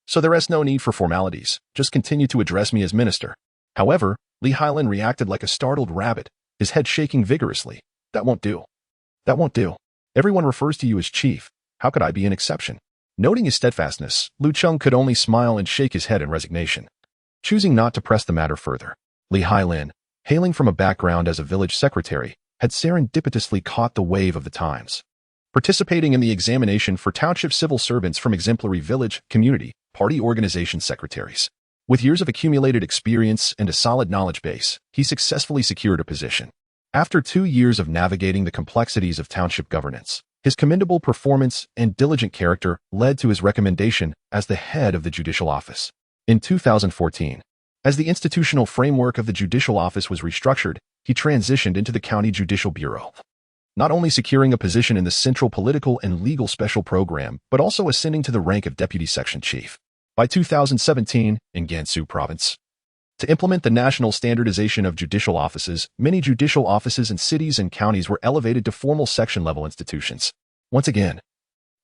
so there is no need for formalities, just continue to address me as minister." However, Li Hailan reacted like a startled rabbit, his head shaking vigorously. "That won't do. That won't do. Everyone refers to you as chief. How could I be an exception?" Noting his steadfastness, Lu Cheng could only smile and shake his head in resignation. Choosing not to press the matter further, Li Hailan, hailing from a background as a village secretary, had serendipitously caught the wave of the times. Participating in the examination for township civil servants from exemplary village, community, party organization secretaries. With years of accumulated experience and a solid knowledge base, he successfully secured a position. After 2 years of navigating the complexities of township governance, his commendable performance and diligent character led to his recommendation as the head of the judicial office. In 2014, as the institutional framework of the judicial office was restructured, he transitioned into the county judicial bureau, not only securing a position in the central political and legal special program, but also ascending to the rank of deputy section chief. By 2017, in Gansu province, to implement the national standardization of judicial offices, many judicial offices in cities and counties were elevated to formal section-level institutions. Once again,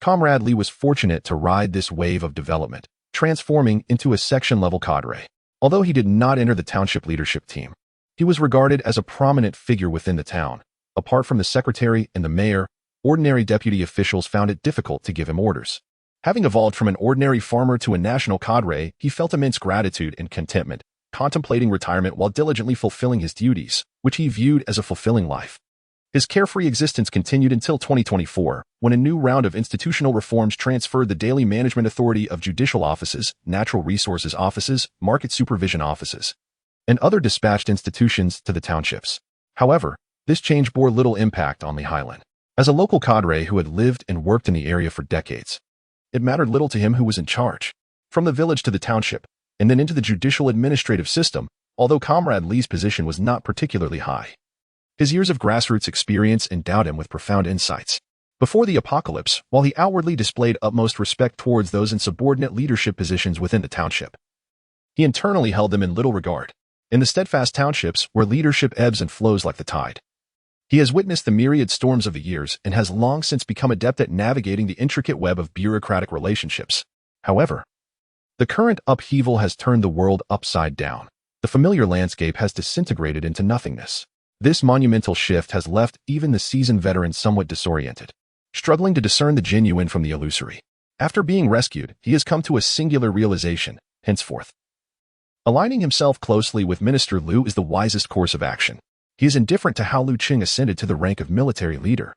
Comrade Li was fortunate to ride this wave of development, transforming into a section-level cadre. Although he did not enter the township leadership team, he was regarded as a prominent figure within the town. Apart from the secretary and the mayor, ordinary deputy officials found it difficult to give him orders. Having evolved from an ordinary farmer to a national cadre, he felt immense gratitude and contentment, contemplating retirement while diligently fulfilling his duties, which he viewed as a fulfilling life. His carefree existence continued until 2024, when a new round of institutional reforms transferred the daily management authority of judicial offices, natural resources offices, market supervision offices, and other dispatched institutions to the townships. However, this change bore little impact on Li Hailan. As a local cadre who had lived and worked in the area for decades, it mattered little to him who was in charge. From the village to the township, and then into the judicial administrative system, although Comrade Li's position was not particularly high, his years of grassroots experience endowed him with profound insights. Before the apocalypse, while he outwardly displayed utmost respect towards those in subordinate leadership positions within the township, he internally held them in little regard. In the steadfast townships, where leadership ebbs and flows like the tide, he has witnessed the myriad storms of the years and has long since become adept at navigating the intricate web of bureaucratic relationships. However, the current upheaval has turned the world upside down. The familiar landscape has disintegrated into nothingness. This monumental shift has left even the seasoned veteran somewhat disoriented, struggling to discern the genuine from the illusory. After being rescued, he has come to a singular realization, henceforth. Aligning himself closely with Minister Lu is the wisest course of action. He is indifferent to how Lu Cheng ascended to the rank of military leader.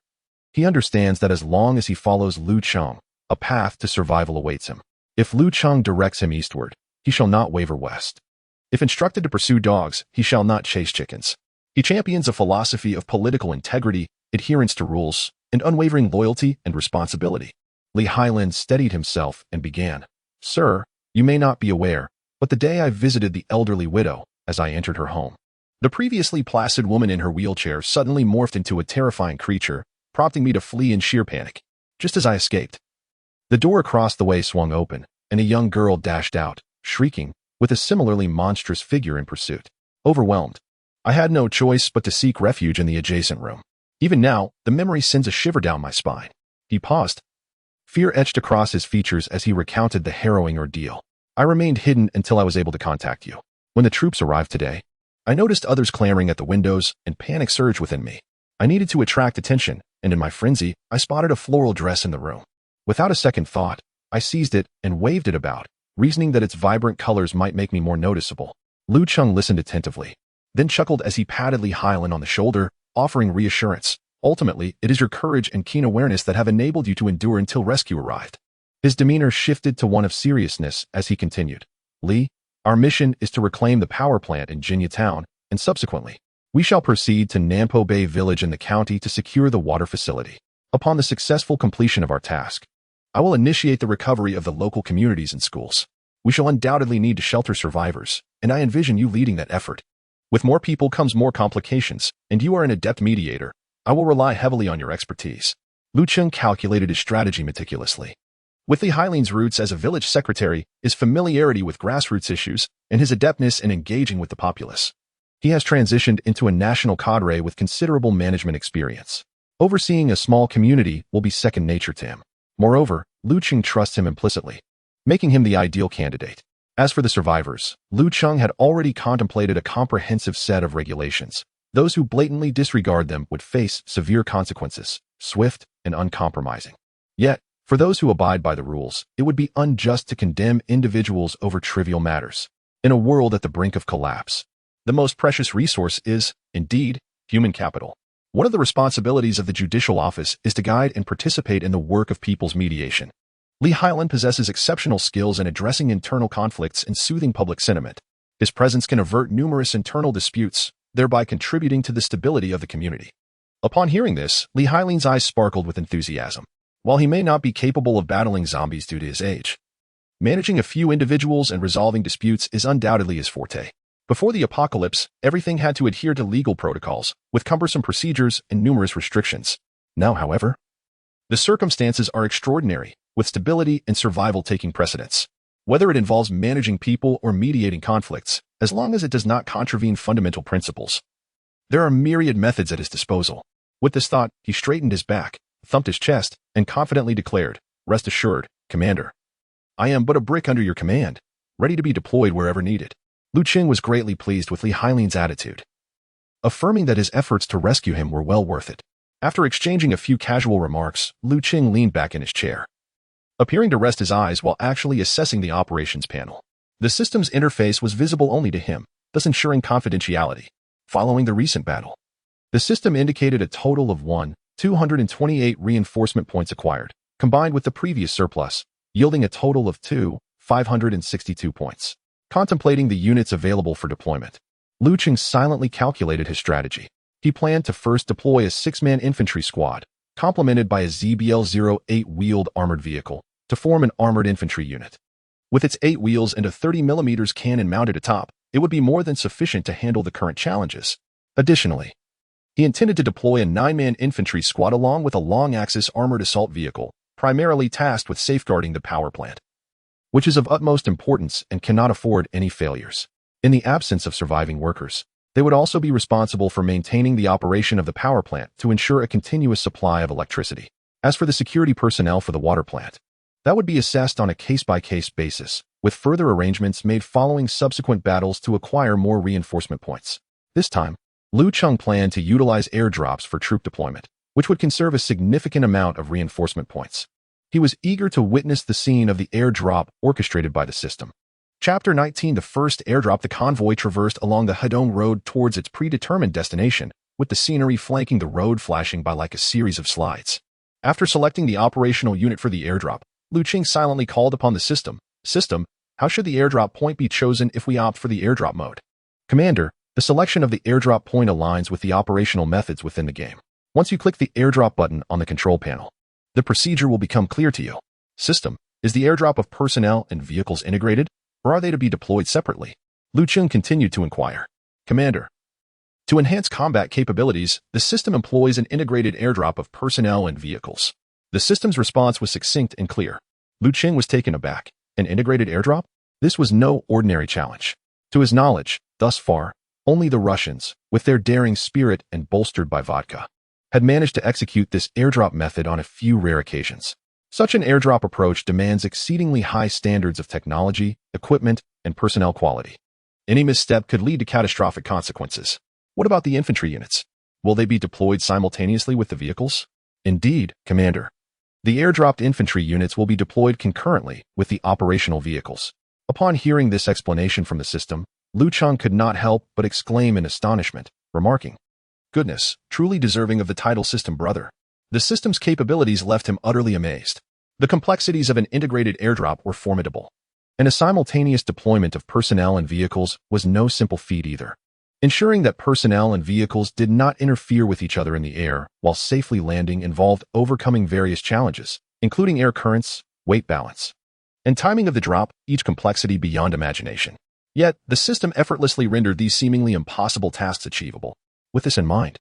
He understands that as long as he follows Lu Cheng, a path to survival awaits him. If Lu Cheng directs him eastward, he shall not waver west. If instructed to pursue dogs, he shall not chase chickens. He champions a philosophy of political integrity, adherence to rules, and unwavering loyalty and responsibility. Li Hailan steadied himself and began, "Sir, you may not be aware, but the day I visited the elderly widow, as I entered her home, the previously placid woman in her wheelchair suddenly morphed into a terrifying creature, prompting me to flee in sheer panic. Just as I escaped, the door across the way swung open, and a young girl dashed out, shrieking, with a similarly monstrous figure in pursuit. Overwhelmed, I had no choice but to seek refuge in the adjacent room. Even now, the memory sends a shiver down my spine." He paused. Fear etched across his features as he recounted the harrowing ordeal. "I remained hidden until I was able to contact you. When the troops arrived today, I noticed others clamoring at the windows, and panic surged within me. I needed to attract attention, and in my frenzy, I spotted a floral dress in the room. Without a second thought, I seized it and waved it about, reasoning that its vibrant colors might make me more noticeable." Lu Cheng listened attentively, then chuckled as he patted Lee Hyland on the shoulder, offering reassurance. Ultimately, it is your courage and keen awareness that have enabled you to endure until rescue arrived. His demeanor shifted to one of seriousness as he continued. Lee, our mission is to reclaim the power plant in Jinya Town, and subsequently, we shall proceed to Nampo Bay Village in the county to secure the water facility. Upon the successful completion of our task, I will initiate the recovery of the local communities and schools. We shall undoubtedly need to shelter survivors, and I envision you leading that effort. With more people comes more complications, and you are an adept mediator. I will rely heavily on your expertise. Lu Cheng calculated his strategy meticulously. With Lee Hyland's roots as a village secretary, his familiarity with grassroots issues, and his adeptness in engaging with the populace, he has transitioned into a national cadre with considerable management experience. Overseeing a small community will be second nature to him. Moreover, Lu Cheng trusts him implicitly, making him the ideal candidate. As for the survivors, Lu Cheng had already contemplated a comprehensive set of regulations. Those who blatantly disregard them would face severe consequences, swift and uncompromising. Yet, for those who abide by the rules, it would be unjust to condemn individuals over trivial matters. In a world at the brink of collapse, the most precious resource is, indeed, human capital. One of the responsibilities of the judicial office is to guide and participate in the work of people's mediation. Lee Hyland possesses exceptional skills in addressing internal conflicts and soothing public sentiment. His presence can avert numerous internal disputes, thereby contributing to the stability of the community. Upon hearing this, Lee Hyland's eyes sparkled with enthusiasm. While he may not be capable of battling zombies due to his age, managing a few individuals and resolving disputes is undoubtedly his forte. Before the apocalypse, everything had to adhere to legal protocols, with cumbersome procedures and numerous restrictions. Now, however, the circumstances are extraordinary, with stability and survival taking precedence. Whether it involves managing people or mediating conflicts, as long as it does not contravene fundamental principles, there are myriad methods at his disposal. With this thought, he straightened his back, thumped his chest, and confidently declared, "Rest assured, Commander. I am but a brick under your command, ready to be deployed wherever needed." Lu Cheng was greatly pleased with Lee Hyland's attitude, affirming that his efforts to rescue him were well worth it. After exchanging a few casual remarks, Lu Cheng leaned back in his chair, appearing to rest his eyes while actually assessing the operations panel. The system's interface was visible only to him, thus ensuring confidentiality. Following the recent battle, the system indicated a total of 228 reinforcement points acquired, combined with the previous surplus, yielding a total of 562 points. Contemplating the units available for deployment, Lu Cheng silently calculated his strategy. He planned to first deploy a 6-man infantry squad, complemented by a ZBL-08 wheeled armored vehicle, to form an armored infantry unit. With its 8 wheels and a 30mm cannon mounted atop, it would be more than sufficient to handle the current challenges. Additionally, he intended to deploy a 9-man infantry squad along with a long-axis armored assault vehicle, primarily tasked with safeguarding the power plant, which is of utmost importance and cannot afford any failures. In the absence of surviving workers, they would also be responsible for maintaining the operation of the power plant to ensure a continuous supply of electricity. As for the security personnel for the water plant, that would be assessed on a case-by-case basis, with further arrangements made following subsequent battles to acquire more reinforcement points. This time, Lu Cheng planned to utilize airdrops for troop deployment, which would conserve a significant amount of reinforcement points. He was eager to witness the scene of the airdrop orchestrated by the system. Chapter 19. The first airdrop. The convoy traversed along the Hedong Road towards its predetermined destination, with the scenery flanking the road flashing by like a series of slides. After selecting the operational unit for the airdrop, Lu Cheng silently called upon the system. "System, how should the airdrop point be chosen if we opt for the airdrop mode?" "Commander, the selection of the airdrop point aligns with the operational methods within the game. Once you click the airdrop button on the control panel, the procedure will become clear to you." "System, is the airdrop of personnel and vehicles integrated, or are they to be deployed separately?" Lu Cheng continued to inquire. "Commander, to enhance combat capabilities, the system employs an integrated airdrop of personnel and vehicles." The system's response was succinct and clear. Lu Cheng was taken aback. An integrated airdrop? This was no ordinary challenge. To his knowledge, thus far, only the Russians, with their daring spirit and bolstered by vodka, had managed to execute this airdrop method on a few rare occasions. Such an airdrop approach demands exceedingly high standards of technology, equipment, and personnel quality. Any misstep could lead to catastrophic consequences. What about the infantry units? Will they be deployed simultaneously with the vehicles? Indeed, Commander. The airdropped infantry units will be deployed concurrently with the operational vehicles. Upon hearing this explanation from the system, Lu Cheng could not help but exclaim in astonishment, remarking, "Goodness, truly deserving of the title system brother." The system's capabilities left him utterly amazed. The complexities of an integrated airdrop were formidable, and a simultaneous deployment of personnel and vehicles was no simple feat either. Ensuring that personnel and vehicles did not interfere with each other in the air while safely landing involved overcoming various challenges, including air currents, weight balance, and timing of the drop, each complexity beyond imagination. Yet, the system effortlessly rendered these seemingly impossible tasks achievable. With this in mind,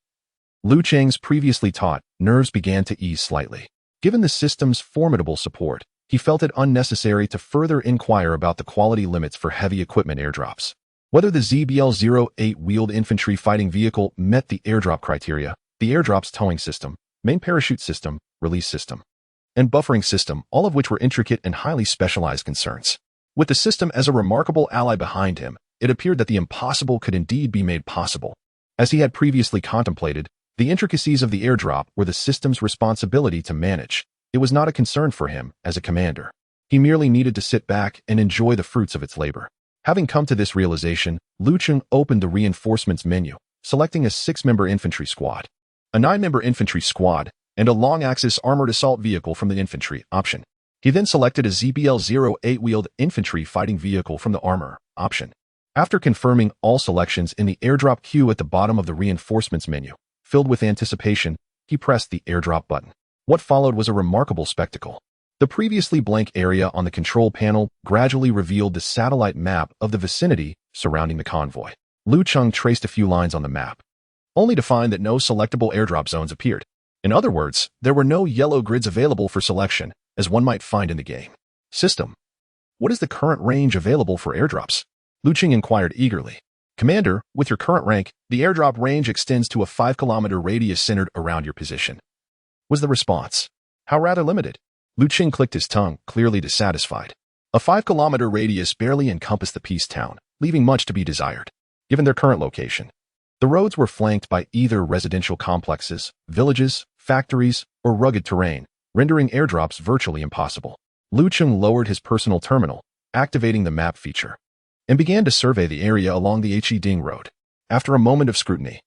Lu Cheng's previously taut nerves began to ease slightly. Given the system's formidable support, he felt it unnecessary to further inquire about the quality limits for heavy equipment airdrops. Whether the ZBL-08 wheeled infantry fighting vehicle met the airdrop criteria, the airdrop's towing system, main parachute system, release system, and buffering system, all of which were intricate and highly specialized concerns. With the system as a remarkable ally behind him, it appeared that the impossible could indeed be made possible. As he had previously contemplated, the intricacies of the airdrop were the system's responsibility to manage. It was not a concern for him as a commander. He merely needed to sit back and enjoy the fruits of its labor. Having come to this realization, Lu Cheng opened the reinforcements menu, selecting a 6-member infantry squad, a 9-member infantry squad, and a long-axis armored assault vehicle from the infantry option. He then selected a ZBL-08 wheeled infantry fighting vehicle from the armor option. After confirming all selections in the airdrop queue at the bottom of the reinforcements menu, filled with anticipation, he pressed the airdrop button. What followed was a remarkable spectacle. The previously blank area on the control panel gradually revealed the satellite map of the vicinity surrounding the convoy. Lu Cheng traced a few lines on the map, only to find that no selectable airdrop zones appeared. In other words, there were no yellow grids available for selection, as one might find in the game. System. What is the current range available for airdrops? Lu Cheng inquired eagerly. Commander, with your current rank, the airdrop range extends to a 5-kilometer radius centered around your position, was the response. How rather limited. Lu Cheng clicked his tongue, clearly dissatisfied. A 5-kilometer radius barely encompassed the peace town, leaving much to be desired. Given their current location, the roads were flanked by either residential complexes, villages, factories, or rugged terrain, rendering airdrops virtually impossible. Lu Cheng lowered his personal terminal, activating the map feature, and began to survey the area along the He-Ding Road. After a moment of scrutiny,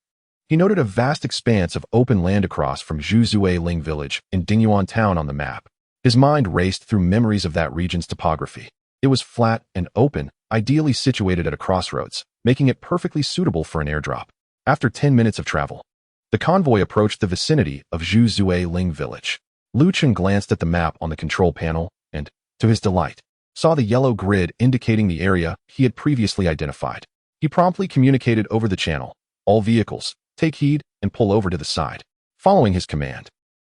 he noted a vast expanse of open land across from Zhuzue Ling village in Dingyuan town on the map. His mind raced through memories of that region's topography. It was flat and open, ideally situated at a crossroads, making it perfectly suitable for an airdrop. After 10 minutes of travel, the convoy approached the vicinity of Zhuzue Ling village. Lu Cheng glanced at the map on the control panel and, to his delight, saw the yellow grid indicating the area he had previously identified. He promptly communicated over the channel, "All vehicles, take heed and pull over to the side." Following his command,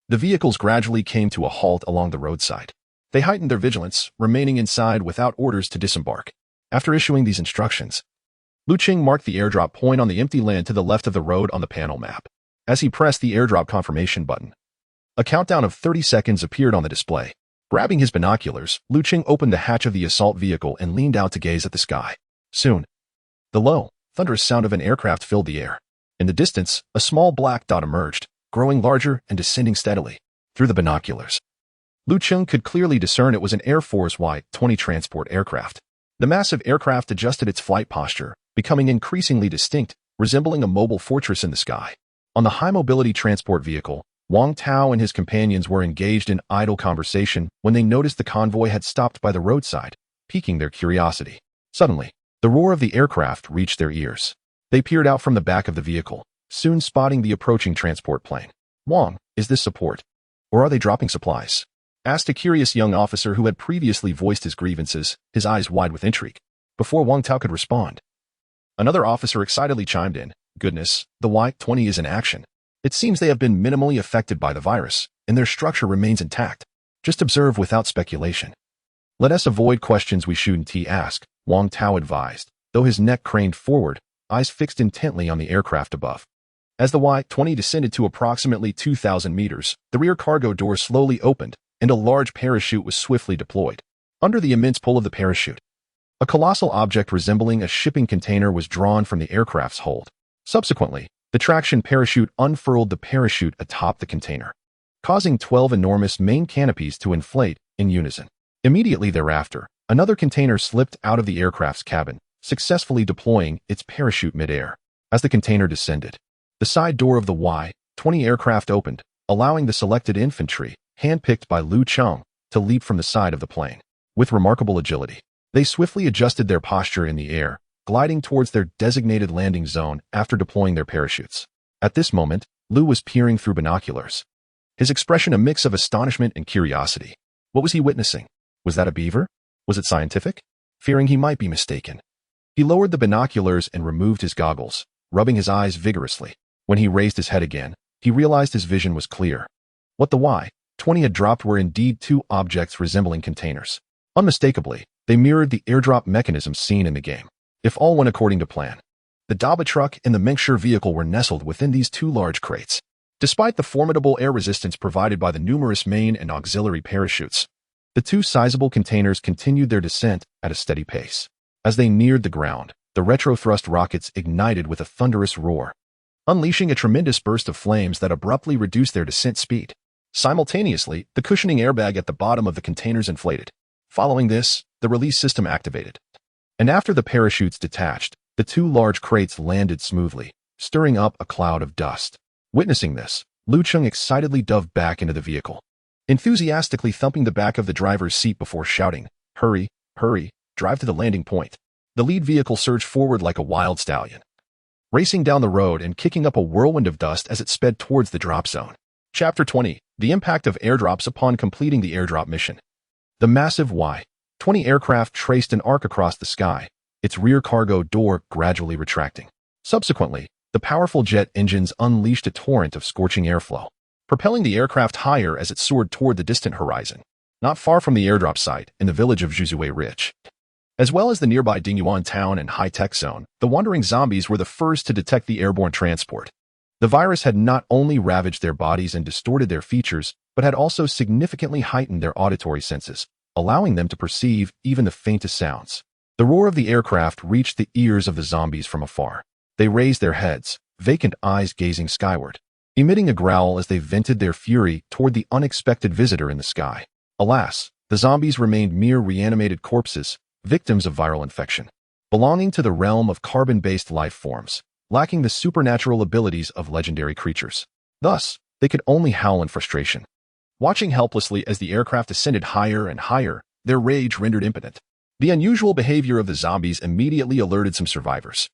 the vehicles gradually came to a halt along the roadside. They heightened their vigilance, remaining inside without orders to disembark. After issuing these instructions, Lu Cheng marked the airdrop point on the empty land to the left of the road on the panel map. As he pressed the airdrop confirmation button, a countdown of 30 seconds appeared on the display. Grabbing his binoculars, Lu Cheng opened the hatch of the assault vehicle and leaned out to gaze at the sky. Soon, the low, thunderous sound of an aircraft filled the air. In the distance, a small black dot emerged, growing larger and descending steadily. Through the binoculars, Lu Cheng could clearly discern it was an Air Force Y-20 transport aircraft. The massive aircraft adjusted its flight posture, becoming increasingly distinct, resembling a mobile fortress in the sky. On the high-mobility transport vehicle, Wang Tao and his companions were engaged in idle conversation when they noticed the convoy had stopped by the roadside, piquing their curiosity. Suddenly, the roar of the aircraft reached their ears. They peered out from the back of the vehicle, soon spotting the approaching transport plane. "Wang, is this support? Or are they dropping supplies?" asked a curious young officer who had previously voiced his grievances, his eyes wide with intrigue. Before Wang Tao could respond, another officer excitedly chimed in, "Goodness, the Y-20 is in action. It seems they have been minimally affected by the virus, and their structure remains intact. Just observe without speculation. Let us avoid questions we shouldn't ask," Wang Tao advised, though his neck craned forward, eyes fixed intently on the aircraft above. As the Y-20 descended to approximately 2,000 meters, the rear cargo door slowly opened, and a large parachute was swiftly deployed. Under the immense pull of the parachute, a colossal object resembling a shipping container was drawn from the aircraft's hold. Subsequently, the traction parachute unfurled the parachute atop the container, causing 12 enormous main canopies to inflate in unison. Immediately thereafter, another container slipped out of the aircraft's cabin, successfully deploying its parachute midair. As the container descended, the side door of the Y-20 aircraft opened, allowing the selected infantry, handpicked by Lu Cheng, to leap from the side of the plane. With remarkable agility, they swiftly adjusted their posture in the air, gliding towards their designated landing zone after deploying their parachutes. At this moment, Lu was peering through binoculars, his expression a mix of astonishment and curiosity. What was he witnessing? Was that a beaver? Was it scientific? Fearing he might be mistaken, he lowered the binoculars and removed his goggles, rubbing his eyes vigorously. When he raised his head again, he realized his vision was clear. What the Y-20 had dropped were indeed two objects resembling containers. Unmistakably, they mirrored the airdrop mechanisms seen in the game. If all went according to plan, the Daba truck and the Mengsher vehicle were nestled within these two large crates. Despite the formidable air resistance provided by the numerous main and auxiliary parachutes, the two sizable containers continued their descent at a steady pace. As they neared the ground, the retro-thrust rockets ignited with a thunderous roar, unleashing a tremendous burst of flames that abruptly reduced their descent speed. Simultaneously, the cushioning airbag at the bottom of the containers inflated. Following this, the release system activated, and after the parachutes detached, the two large crates landed smoothly, stirring up a cloud of dust. Witnessing this, Lu Cheng excitedly dove back into the vehicle, enthusiastically thumping the back of the driver's seat before shouting, "Hurry, hurry, drive to the landing point." The lead vehicle surged forward like a wild stallion, racing down the road and kicking up a whirlwind of dust as it sped towards the drop zone. Chapter 20. The impact of airdrops upon completing the airdrop mission. The massive Y-20 aircraft traced an arc across the sky, its rear cargo door gradually retracting. Subsequently, the powerful jet engines unleashed a torrent of scorching airflow, propelling the aircraft higher as it soared toward the distant horizon, not far from the airdrop site in the village of Juzue Ridge. As well as the nearby Dingyuan town and high-tech zone, the wandering zombies were the first to detect the airborne transport. The virus had not only ravaged their bodies and distorted their features, but had also significantly heightened their auditory senses, allowing them to perceive even the faintest sounds. The roar of the aircraft reached the ears of the zombies from afar. They raised their heads, vacant eyes gazing skyward, emitting a growl as they vented their fury toward the unexpected visitor in the sky. Alas, the zombies remained mere reanimated corpses, victims of viral infection, belonging to the realm of carbon-based life forms, lacking the supernatural abilities of legendary creatures. Thus, they could only howl in frustration, watching helplessly as the aircraft ascended higher and higher, their rage rendered impotent. The unusual behavior of the zombies immediately alerted some survivors,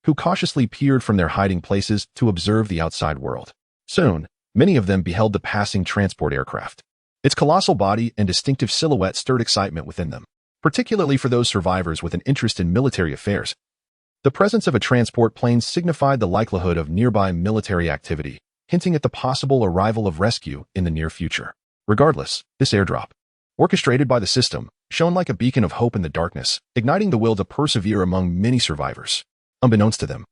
who cautiously peered from their hiding places to observe the outside world. Soon, many of them beheld the passing transport aircraft. Its colossal body and distinctive silhouette stirred excitement within them, particularly for those survivors with an interest in military affairs. The presence of a transport plane signified the likelihood of nearby military activity, hinting at the possible arrival of rescue in the near future. Regardless, this airdrop, orchestrated by the system, shone like a beacon of hope in the darkness, igniting the will to persevere among many survivors. Unbeknownst to them,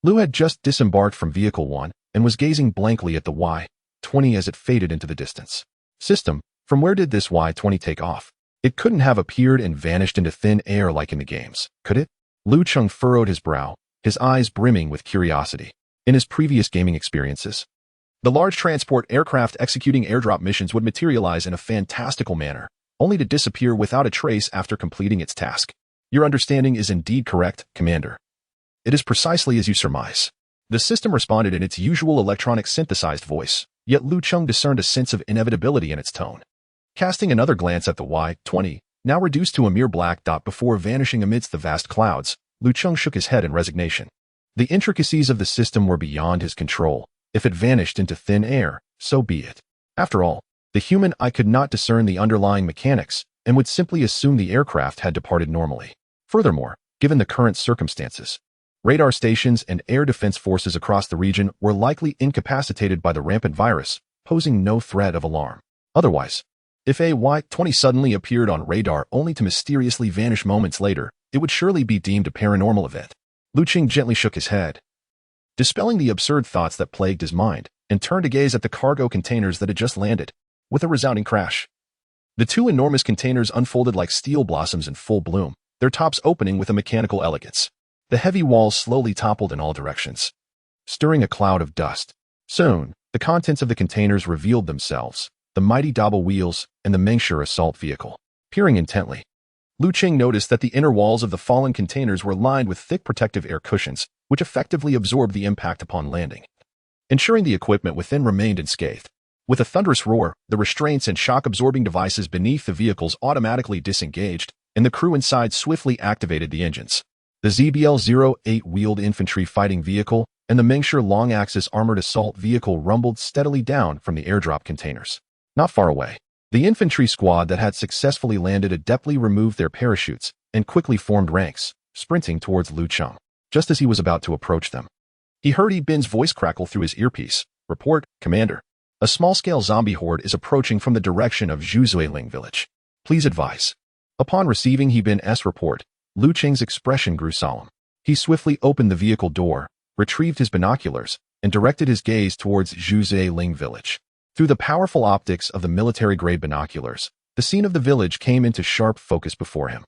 Lu had just disembarked from Vehicle 1 and was gazing blankly at the Y-20 as it faded into the distance. System, from where did this Y-20 take off? It couldn't have appeared and vanished into thin air like in the games, could it? Lu Cheng furrowed his brow, his eyes brimming with curiosity. In his previous gaming experiences, the large transport aircraft executing airdrop missions would materialize in a fantastical manner, only to disappear without a trace after completing its task. Your understanding is indeed correct, Commander. It is precisely as you surmise. The system responded in its usual electronic synthesized voice, yet Lu Cheng discerned a sense of inevitability in its tone. Casting another glance at the Y-20, now reduced to a mere black dot before vanishing amidst the vast clouds, Lu Cheng shook his head in resignation. The intricacies of the system were beyond his control. If it vanished into thin air, so be it. After all, the human eye could not discern the underlying mechanics and would simply assume the aircraft had departed normally. Furthermore, given the current circumstances, radar stations and air defense forces across the region were likely incapacitated by the rampant virus, posing no threat of alarm. Otherwise, if a Y-20 suddenly appeared on radar only to mysteriously vanish moments later, it would surely be deemed a paranormal event. Lu Cheng gently shook his head, dispelling the absurd thoughts that plagued his mind, and turned to gaze at the cargo containers that had just landed. With a resounding crash, the two enormous containers unfolded like steel blossoms in full bloom, their tops opening with a mechanical elegance. The heavy walls slowly toppled in all directions, stirring a cloud of dust. Soon, the contents of the containers revealed themselves, the mighty Daba wheels and the Mengsher assault vehicle. Peering intently, Lu Cheng noticed that the inner walls of the fallen containers were lined with thick protective air cushions, which effectively absorbed the impact upon landing, ensuring the equipment within remained unscathed. With a thunderous roar, the restraints and shock-absorbing devices beneath the vehicles automatically disengaged, and the crew inside swiftly activated the engines. The ZBL-08 wheeled infantry fighting vehicle and the Mengshi long-axis armored assault vehicle rumbled steadily down from the airdrop containers. Not far away, the infantry squad that had successfully landed adeptly removed their parachutes and quickly formed ranks, sprinting towards Lu Cheng. Just as he was about to approach them, he heard Yi Bin's voice crackle through his earpiece. "Report, Commander. A small-scale zombie horde is approaching from the direction of Zhuzuiling village. Please advise." Upon receiving Yi Bin's report, Lu Cheng's expression grew solemn. He swiftly opened the vehicle door, retrieved his binoculars, and directed his gaze towards Zhuzuiling village. Through the powerful optics of the military-grade binoculars, the scene of the village came into sharp focus before him.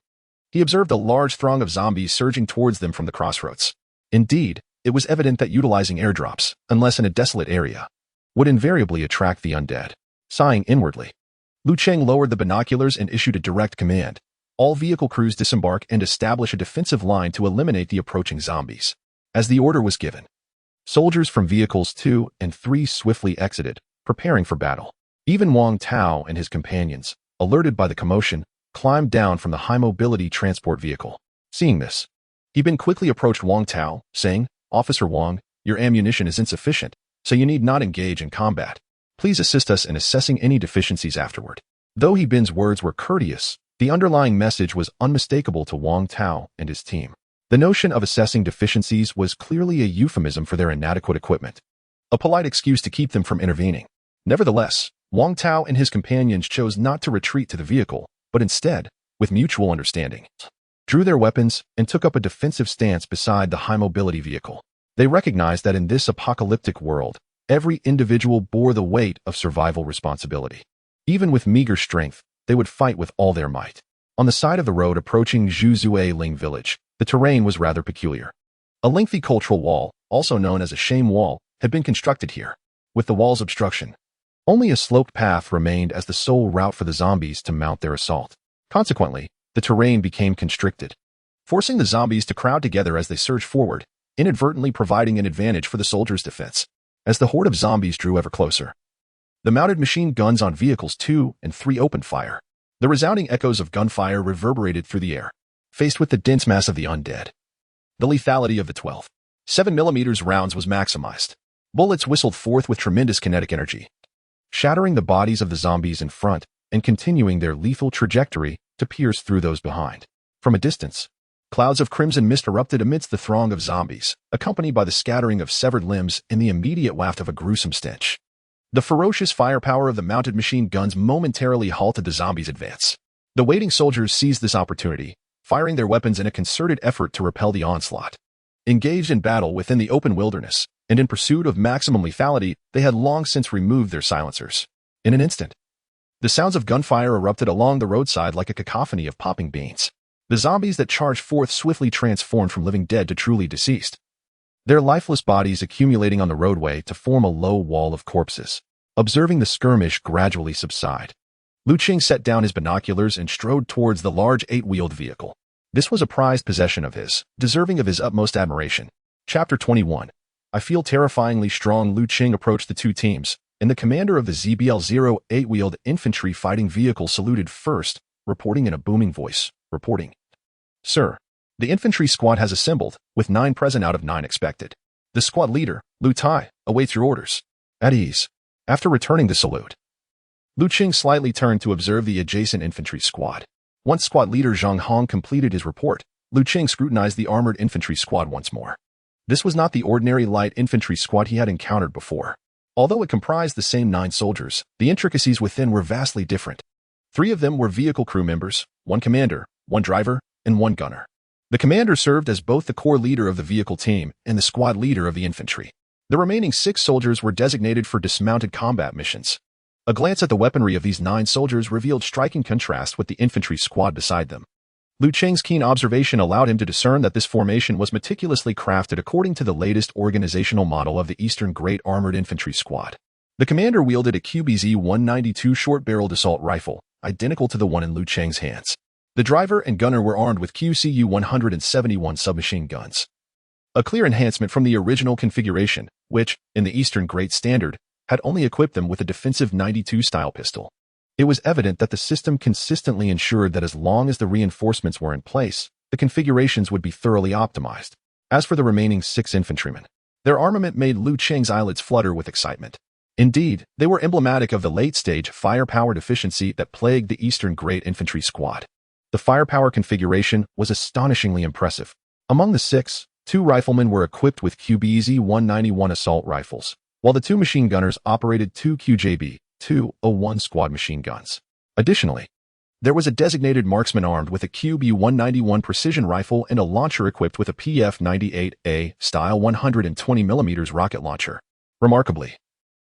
He observed a large throng of zombies surging towards them from the crossroads. Indeed, it was evident that utilizing airdrops, unless in a desolate area, would invariably attract the undead. Sighing inwardly, Lu Cheng lowered the binoculars and issued a direct command. All vehicle crews disembark and establish a defensive line to eliminate the approaching zombies. As the order was given, soldiers from vehicles 2 and 3 swiftly exited, preparing for battle. Even Wang Tao and his companions, alerted by the commotion, climbed down from the high-mobility transport vehicle. Seeing this, Yi Bin quickly approached Wang Tao, saying, "Officer Wang, your ammunition is insufficient, so you need not engage in combat. Please assist us in assessing any deficiencies afterward." Though Yi Bin's words were courteous, the underlying message was unmistakable to Wang Tao and his team. The notion of assessing deficiencies was clearly a euphemism for their inadequate equipment, a polite excuse to keep them from intervening. Nevertheless, Wang Tao and his companions chose not to retreat to the vehicle, but instead, with mutual understanding, drew their weapons and took up a defensive stance beside the high-mobility vehicle. They recognized that in this apocalyptic world, every individual bore the weight of survival responsibility. Even with meager strength, they would fight with all their might. On the side of the road approaching Zhuzuiling village, the terrain was rather peculiar. A lengthy cultural wall, also known as a shame wall, had been constructed here. With the wall's obstruction, only a sloped path remained as the sole route for the zombies to mount their assault. Consequently, the terrain became constricted, forcing the zombies to crowd together as they surged forward, inadvertently providing an advantage for the soldiers' defense. As the horde of zombies drew ever closer, the mounted machine guns on vehicles 2 and 3 opened fire. The resounding echoes of gunfire reverberated through the air. Faced with the dense mass of the undead, the lethality of the 12 7mm rounds was maximized. Bullets whistled forth with tremendous kinetic energy, shattering the bodies of the zombies in front and continuing their lethal trajectory to pierce through those behind. From a distance, clouds of crimson mist erupted amidst the throng of zombies, accompanied by the scattering of severed limbs and the immediate waft of a gruesome stench. The ferocious firepower of the mounted machine guns momentarily halted the zombies' advance. The waiting soldiers seized this opportunity, firing their weapons in a concerted effort to repel the onslaught. Engaged in battle within the open wilderness, and in pursuit of maximum lethality, they had long since removed their silencers. In an instant, the sounds of gunfire erupted along the roadside like a cacophony of popping beans. The zombies that charged forth swiftly transformed from living dead to truly deceased, their lifeless bodies accumulating on the roadway to form a low wall of corpses. Observing the skirmish gradually subside, Lu Cheng set down his binoculars and strode towards the large 8-wheeled vehicle. This was a prized possession of his, deserving of his utmost admiration. Chapter 21. I feel terrifyingly strong. Lu Cheng approached the two teams, and the commander of the ZBL-08 wheeled infantry fighting vehicle saluted first, reporting in a booming voice. Reporting. "Sir, the infantry squad has assembled, with 9 present out of 9 expected. The squad leader, Lu Tai, awaits your orders." At ease. After returning the salute, Lu Cheng slightly turned to observe the adjacent infantry squad. Once squad leader Zhang Hong completed his report, Lu Cheng scrutinized the armored infantry squad once more. This was not the ordinary light infantry squad he had encountered before. Although it comprised the same 9 soldiers, the intricacies within were vastly different. 3 of them were vehicle crew members, 1 commander, 1 driver, and 1 gunner. The commander served as both the core leader of the vehicle team and the squad leader of the infantry. The remaining 6 soldiers were designated for dismounted combat missions. A glance at the weaponry of these 9 soldiers revealed striking contrast with the infantry squad beside them. Lu Cheng's keen observation allowed him to discern that this formation was meticulously crafted according to the latest organizational model of the Eastern Great Armored Infantry Squad. The commander wielded a QBZ-192 short-barreled assault rifle, identical to the one in Lu Cheng's hands. The driver and gunner were armed with QCU-171 submachine guns, a clear enhancement from the original configuration, which, in the Eastern Great Standard, had only equipped them with a defensive 92-style pistol. It was evident that the system consistently ensured that as long as the reinforcements were in place, the configurations would be thoroughly optimized. As for the remaining 6 infantrymen, their armament made Lu Cheng's eyelids flutter with excitement. Indeed, they were emblematic of the late-stage firepower deficiency that plagued the Eastern Great Infantry Squad. The firepower configuration was astonishingly impressive. Among the 6, 2 riflemen were equipped with QBZ-191 assault rifles, while the 2 machine gunners operated 2 QJB-201 squad machine guns. Additionally, there was a designated marksman armed with a QB-191 precision rifle and a launcher equipped with a PF-98A style 120mm rocket launcher. Remarkably,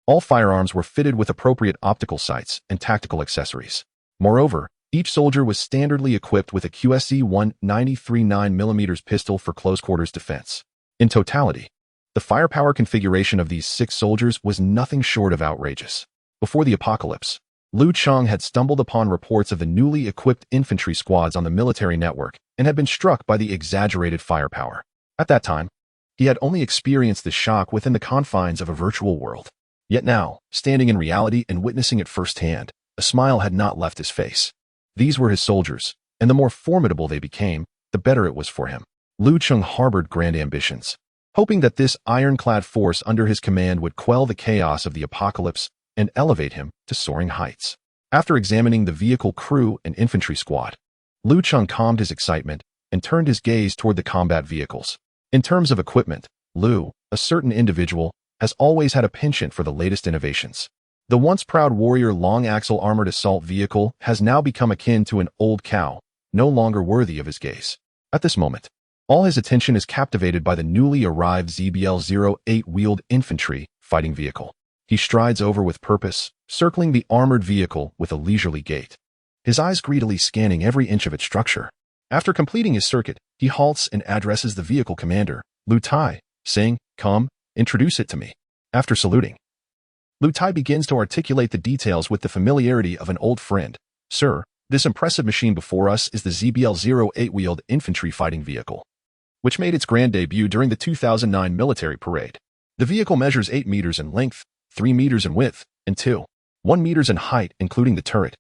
all firearms were fitted with appropriate optical sights and tactical accessories. Moreover, each soldier was standardly equipped with a QSE-193 9mm pistol for close-quarters defense. In totality, the firepower configuration of these 6 soldiers was nothing short of outrageous. Before the apocalypse, Lu Cheng had stumbled upon reports of the newly equipped infantry squads on the military network and had been struck by the exaggerated firepower. At that time, he had only experienced the shock within the confines of a virtual world. Yet now, standing in reality and witnessing it firsthand, a smile had not left his face. These were his soldiers, and the more formidable they became, the better it was for him. Lu Cheng harbored grand ambitions, hoping that this ironclad force under his command would quell the chaos of the apocalypse and elevate him to soaring heights. After examining the vehicle crew and infantry squad, Lu Cheng calmed his excitement and turned his gaze toward the combat vehicles. In terms of equipment, Lu, a certain individual, has always had a penchant for the latest innovations. The once proud warrior long-axle armored assault vehicle has now become akin to an old cow, no longer worthy of his gaze. At this moment, all his attention is captivated by the newly arrived ZBL-08 wheeled infantry fighting vehicle. He strides over with purpose, circling the armored vehicle with a leisurely gait, his eyes greedily scanning every inch of its structure. After completing his circuit, he halts and addresses the vehicle commander, Lu Tai, saying, "Come, introduce it to me." After saluting, Lu Tai begins to articulate the details with the familiarity of an old friend. "Sir, this impressive machine before us is the ZBL-08 wheeled infantry fighting vehicle, which made its grand debut during the 2009 military parade. The vehicle measures 8 meters in length, 3 meters in width, and 1 meters in height, including the turret.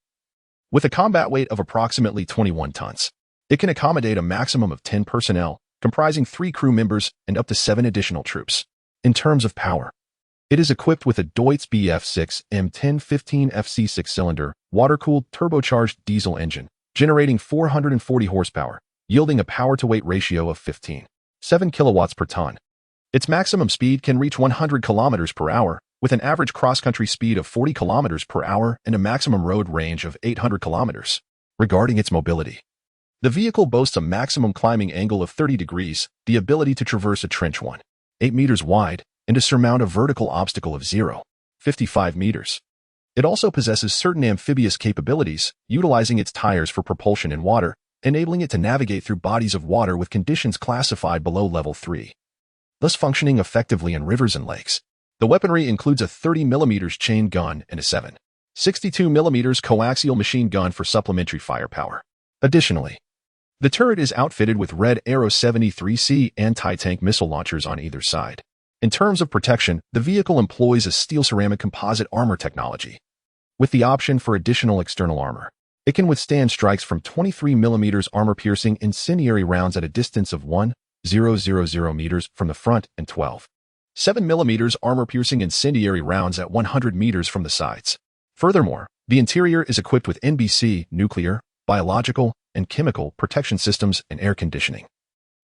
With a combat weight of approximately 21 tons, it can accommodate a maximum of 10 personnel, comprising 3 crew members and up to 7 additional troops. In terms of power, it is equipped with a Deutz Bf6 M1015 FC 6-cylinder, water-cooled turbocharged diesel engine, generating 440 horsepower, yielding a power-to-weight ratio of 15.7 kilowatts per ton. Its maximum speed can reach 100 kilometers per hour, with an average cross-country speed of 40 kilometers per hour and a maximum road range of 800 kilometers. Regarding its mobility, the vehicle boasts a maximum climbing angle of 30 degrees, the ability to traverse a trench 8 meters wide, and to surmount a vertical obstacle of 0.55 meters. It also possesses certain amphibious capabilities, utilizing its tires for propulsion in water, enabling it to navigate through bodies of water with conditions classified below level 3, thus functioning effectively in rivers and lakes. The weaponry includes a 30mm chain gun and a 7.62mm coaxial machine gun for supplementary firepower. Additionally, the turret is outfitted with Red Arrow 73C anti-tank missile launchers on either side. In terms of protection, the vehicle employs a steel-ceramic composite armor technology, with the option for additional external armor. It can withstand strikes from 23mm armor-piercing incendiary rounds at a distance of 1,000 meters from the front and 12.7mm armor-piercing incendiary rounds at 100 meters from the sides. Furthermore, the interior is equipped with NBC, nuclear, biological, and chemical protection systems and air conditioning,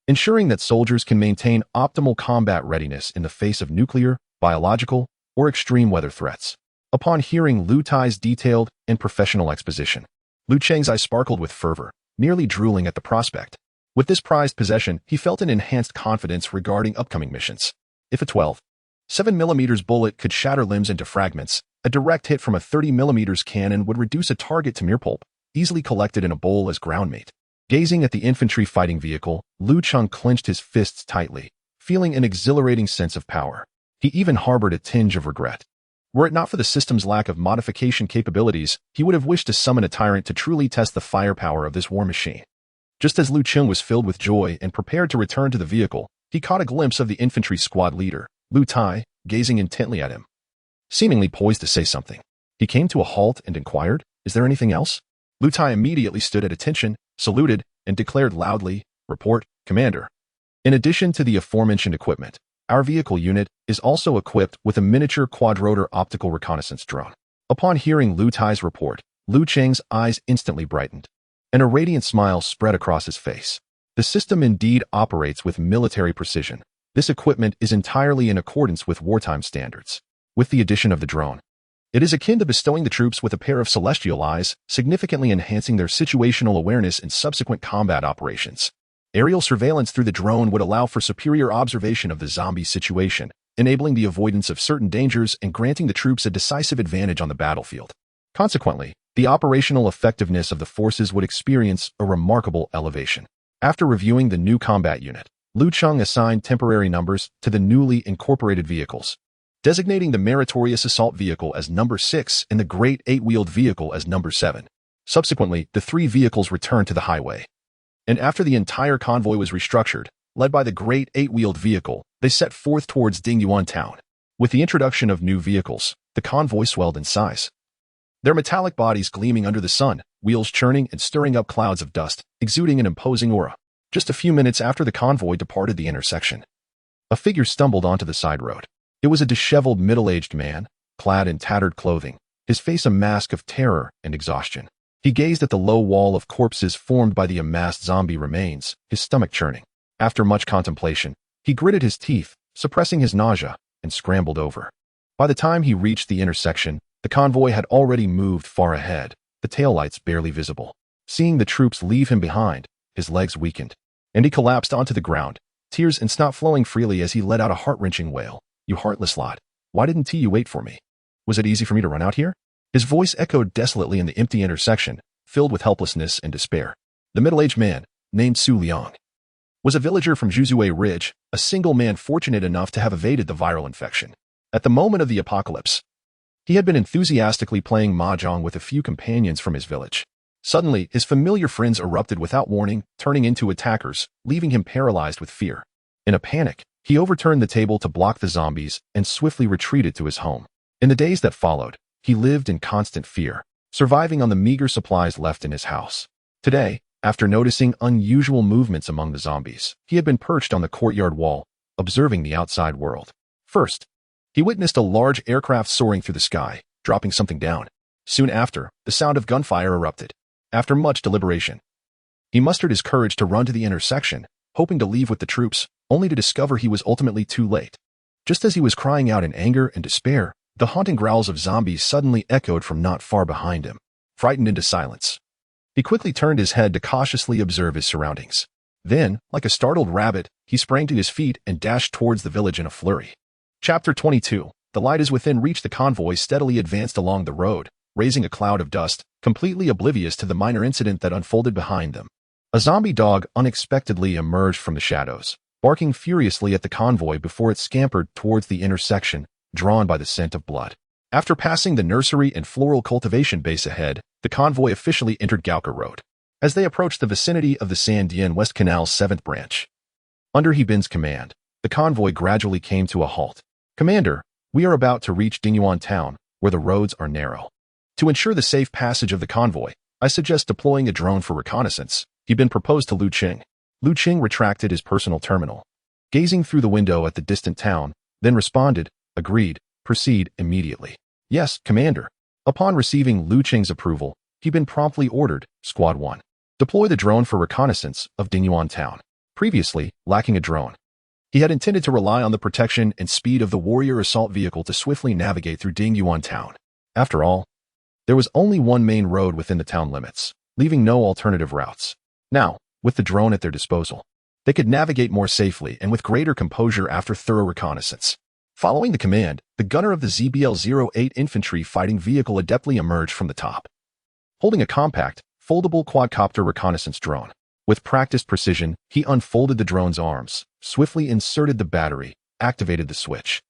ensuring that soldiers can maintain optimal combat readiness in the face of nuclear, biological, or extreme weather threats. Upon hearing Lu Tai's detailed and professional exposition, Lu Cheng's eyes sparkled with fervor, nearly drooling at the prospect. With this prized possession, he felt an enhanced confidence regarding upcoming missions. If a 12.7mm bullet could shatter limbs into fragments, a direct hit from a 30mm cannon would reduce a target to mere pulp, easily collected in a bowl as ground meat. Gazing at the infantry fighting vehicle, Lu Cheng clenched his fists tightly, feeling an exhilarating sense of power. He even harbored a tinge of regret. Were it not for the system's lack of modification capabilities, he would have wished to summon a tyrant to truly test the firepower of this war machine. Just as Lu Cheng was filled with joy and prepared to return to the vehicle, he caught a glimpse of the infantry squad leader, Lu Tai, gazing intently at him, seemingly poised to say something. He came to a halt and inquired, "Is there anything else?" Lu Tai immediately stood at attention, saluted, and declared loudly, "Report, Commander. In addition to the aforementioned equipment, our vehicle unit is also equipped with a miniature quadrotor optical reconnaissance drone." Upon hearing Lu Tai's report, Lu Cheng's eyes instantly brightened, and a radiant smile spread across his face. The system indeed operates with military precision. This equipment is entirely in accordance with wartime standards. With the addition of the drone, it is akin to bestowing the troops with a pair of celestial eyes, significantly enhancing their situational awareness in subsequent combat operations. Aerial surveillance through the drone would allow for superior observation of the zombie situation, enabling the avoidance of certain dangers and granting the troops a decisive advantage on the battlefield. Consequently, the operational effectiveness of the forces would experience a remarkable elevation. After reviewing the new combat unit, Lu Cheng assigned temporary numbers to the newly incorporated vehicles, designating the meritorious assault vehicle as number 6 and the great 8-wheeled vehicle as number 7. Subsequently, the 3 vehicles returned to the highway. And after the entire convoy was restructured, led by the great 8-wheeled vehicle, they set forth towards Dingyuan town. With the introduction of new vehicles, the convoy swelled in size. Their metallic bodies gleaming under the sun, wheels churning and stirring up clouds of dust, exuding an imposing aura. Just a few minutes after the convoy departed the intersection, a figure stumbled onto the side road. It was a disheveled middle-aged man, clad in tattered clothing, his face a mask of terror and exhaustion. He gazed at the low wall of corpses formed by the amassed zombie remains, his stomach churning. After much contemplation, he gritted his teeth, suppressing his nausea, and scrambled over. By the time he reached the intersection, the convoy had already moved far ahead, the taillights barely visible. Seeing the troops leave him behind, his legs weakened, and he collapsed onto the ground, tears and snot flowing freely as he let out a heart-wrenching wail. "You heartless lot. Why didn't you wait for me? Was it easy for me to run out here?" His voice echoed desolately in the empty intersection, filled with helplessness and despair. The middle-aged man, named Su Liang, was a villager from Zhuzue Ridge, a single man fortunate enough to have evaded the viral infection. At the moment of the apocalypse, he had been enthusiastically playing mahjong with a few companions from his village. Suddenly, his familiar friends erupted without warning, turning into attackers, leaving him paralyzed with fear. In a panic, he overturned the table to block the zombies and swiftly retreated to his home. In the days that followed, he lived in constant fear, surviving on the meager supplies left in his house. Today, after noticing unusual movements among the zombies, he had been perched on the courtyard wall, observing the outside world. First, he witnessed a large aircraft soaring through the sky, dropping something down. Soon after, the sound of gunfire erupted. After much deliberation, he mustered his courage to run to the intersection, hoping to leave with the troops, only to discover he was ultimately too late. Just as he was crying out in anger and despair, the haunting growls of zombies suddenly echoed from not far behind him. Frightened into silence, he quickly turned his head to cautiously observe his surroundings. Then, like a startled rabbit, he sprang to his feet and dashed towards the village in a flurry. Chapter 22. The light is within reach. The convoy steadily advanced along the road, raising a cloud of dust, completely oblivious to the minor incident that unfolded behind them. A zombie dog unexpectedly emerged from the shadows, barking furiously at the convoy before it scampered towards the intersection, drawn by the scent of blood. After passing the nursery and floral cultivation base ahead, the convoy officially entered Gaoka Road. As they approached the vicinity of the Sandian West Canal's 7th branch, under He Bin's command, the convoy gradually came to a halt. "Commander, we are about to reach Dingyuan town, where the roads are narrow. To ensure the safe passage of the convoy, I suggest deploying a drone for reconnaissance," He Bin proposed to Lu Cheng. Lu Cheng retracted his personal terminal, gazing through the window at the distant town, then responded, "Agreed, proceed immediately." "Yes, Commander." Upon receiving Lu Cheng's approval, He Bin promptly ordered, Squad 1, deploy the drone for reconnaissance of Dingyuan town. Previously, lacking a drone, he had intended to rely on the protection and speed of the warrior assault vehicle to swiftly navigate through Dingyuan town. After all, there was only one main road within the town limits, leaving no alternative routes. Now, with the drone at their disposal, they could navigate more safely and with greater composure after thorough reconnaissance. Following the command, the gunner of the ZBL-08 infantry fighting vehicle adeptly emerged from the top, holding a compact, foldable quadcopter reconnaissance drone. With practiced precision, he unfolded the drone's arms, swiftly inserted the battery, activated the switch,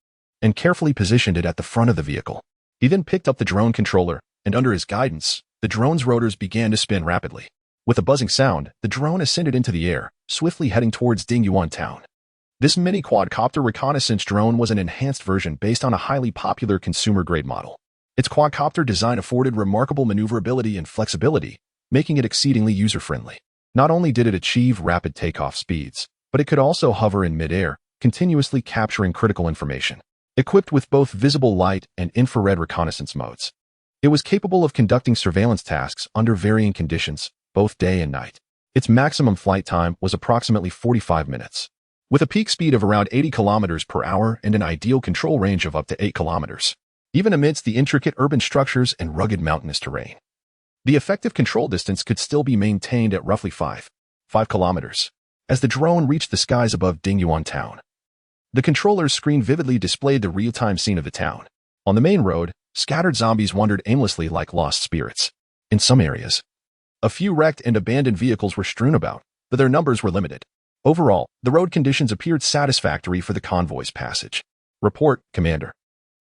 and carefully positioned it at the front of the vehicle. He then picked up the drone controller, and under his guidance, the drone's rotors began to spin rapidly. With a buzzing sound, the drone ascended into the air, swiftly heading towards Dingyuan town. This mini quadcopter reconnaissance drone was an enhanced version based on a highly popular consumer-grade model. Its quadcopter design afforded remarkable maneuverability and flexibility, making it exceedingly user-friendly. Not only did it achieve rapid takeoff speeds, but it could also hover in mid-air, continuously capturing critical information. Equipped with both visible light and infrared reconnaissance modes, it was capable of conducting surveillance tasks under varying conditions, both day and night. Its maximum flight time was approximately 45 minutes. With a peak speed of around 80 kilometers per hour and an ideal control range of up to 8 kilometers, even amidst the intricate urban structures and rugged mountainous terrain. The effective control distance could still be maintained at roughly 5 kilometers. As the drone reached the skies above Dingyuan town, the controller's screen vividly displayed the real-time scene of the town. On the main road, scattered zombies wandered aimlessly like lost spirits. In some areas, a few wrecked and abandoned vehicles were strewn about, but their numbers were limited. Overall, the road conditions appeared satisfactory for the convoy's passage. Report, Commander.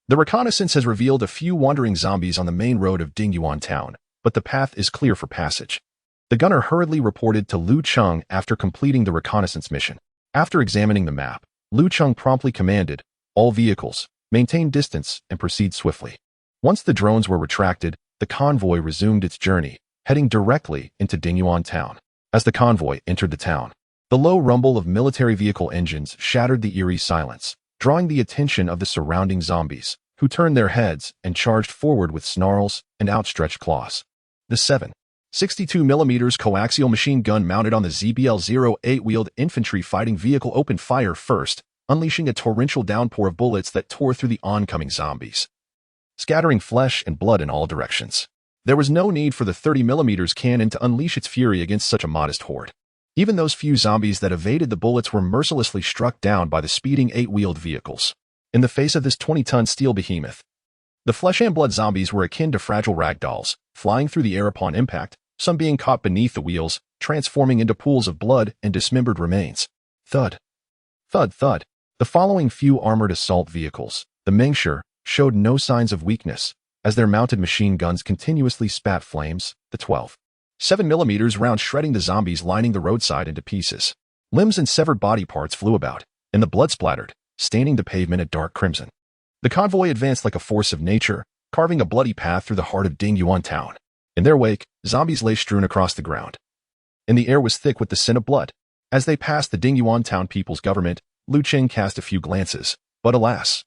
The reconnaissance has revealed a few wandering zombies on the main road of Dingyuan town, but the path is clear for passage. The gunner hurriedly reported to Lu Cheng after completing the reconnaissance mission. After examining the map, Lu Cheng promptly commanded, all vehicles, maintain distance and proceed swiftly. Once the drones were retracted, the convoy resumed its journey, heading directly into Dingyuan town. As the convoy entered the town, the low rumble of military vehicle engines shattered the eerie silence, drawing the attention of the surrounding zombies, who turned their heads and charged forward with snarls and outstretched claws. The 7.62mm coaxial machine gun mounted on the ZBL-08 wheeled infantry fighting vehicle opened fire first, unleashing a torrential downpour of bullets that tore through the oncoming zombies, scattering flesh and blood in all directions. There was no need for the 30mm cannon to unleash its fury against such a modest horde. Even those few zombies that evaded the bullets were mercilessly struck down by the speeding 8-wheeled vehicles. In the face of this 20-ton steel behemoth, the flesh and blood zombies were akin to fragile rag dolls, flying through the air upon impact, some being caught beneath the wheels, transforming into pools of blood and dismembered remains. Thud. Thud, thud. The following few armored assault vehicles, the Mengsher, showed no signs of weakness, as their mounted machine guns continuously spat flames, the 12.7mm round shredding the zombies lining the roadside into pieces. Limbs and severed body parts flew about, and the blood splattered, staining the pavement a dark crimson. The convoy advanced like a force of nature, carving a bloody path through the heart of Dingyuan town. In their wake, zombies lay strewn across the ground, and the air was thick with the scent of blood. As they passed the Dingyuan town people's government, Lu Cheng cast a few glances, but alas,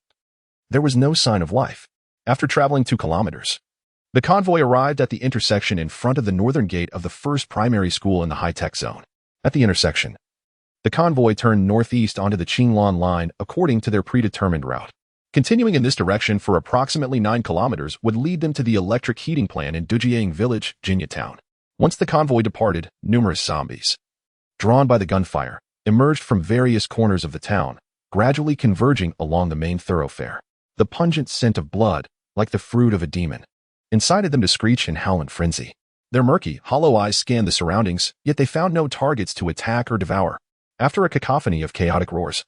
there was no sign of life. After traveling 2 kilometers, the convoy arrived at the intersection in front of the northern gate of the first primary school in the high-tech zone. At the intersection, the convoy turned northeast onto the Qinglan line according to their predetermined route. Continuing in this direction for approximately 9 kilometers would lead them to the electric heating plant in Dujiang village, Jinya town. Once the convoy departed, numerous zombies, drawn by the gunfire, emerged from various corners of the town, gradually converging along the main thoroughfare. The pungent scent of blood, like the fruit of a demon, incited them to screech and howl in frenzy. Their murky, hollow eyes scanned the surroundings, yet they found no targets to attack or devour. After a cacophony of chaotic roars,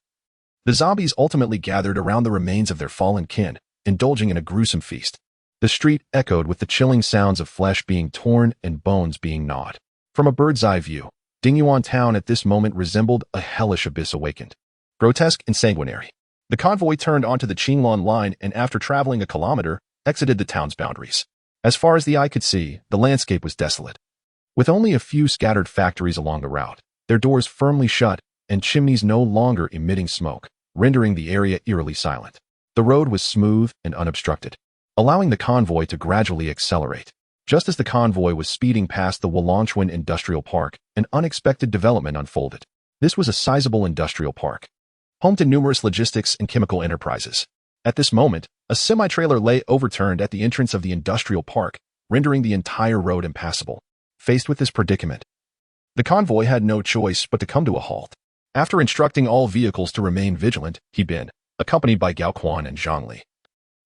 the zombies ultimately gathered around the remains of their fallen kin, indulging in a gruesome feast. The street echoed with the chilling sounds of flesh being torn and bones being gnawed. From a bird's-eye view, Dingyuan town at this moment resembled a hellish abyss awakened. Grotesque and sanguinary, the convoy turned onto the Qinglan line and after traveling a kilometer, exited the town's boundaries. As far as the eye could see, the landscape was desolate, with only a few scattered factories along the route, their doors firmly shut and chimneys no longer emitting smoke, rendering the area eerily silent. The road was smooth and unobstructed, allowing the convoy to gradually accelerate. Just as the convoy was speeding past the Wolongchuan Industrial Park, an unexpected development unfolded. This was a sizable industrial park, home to numerous logistics and chemical enterprises. At this moment, a semi-trailer lay overturned at the entrance of the industrial park, rendering the entire road impassable. Faced with this predicament, the convoy had no choice but to come to a halt. After instructing all vehicles to remain vigilant, he bin, accompanied by Gao Quan and Zhang Li,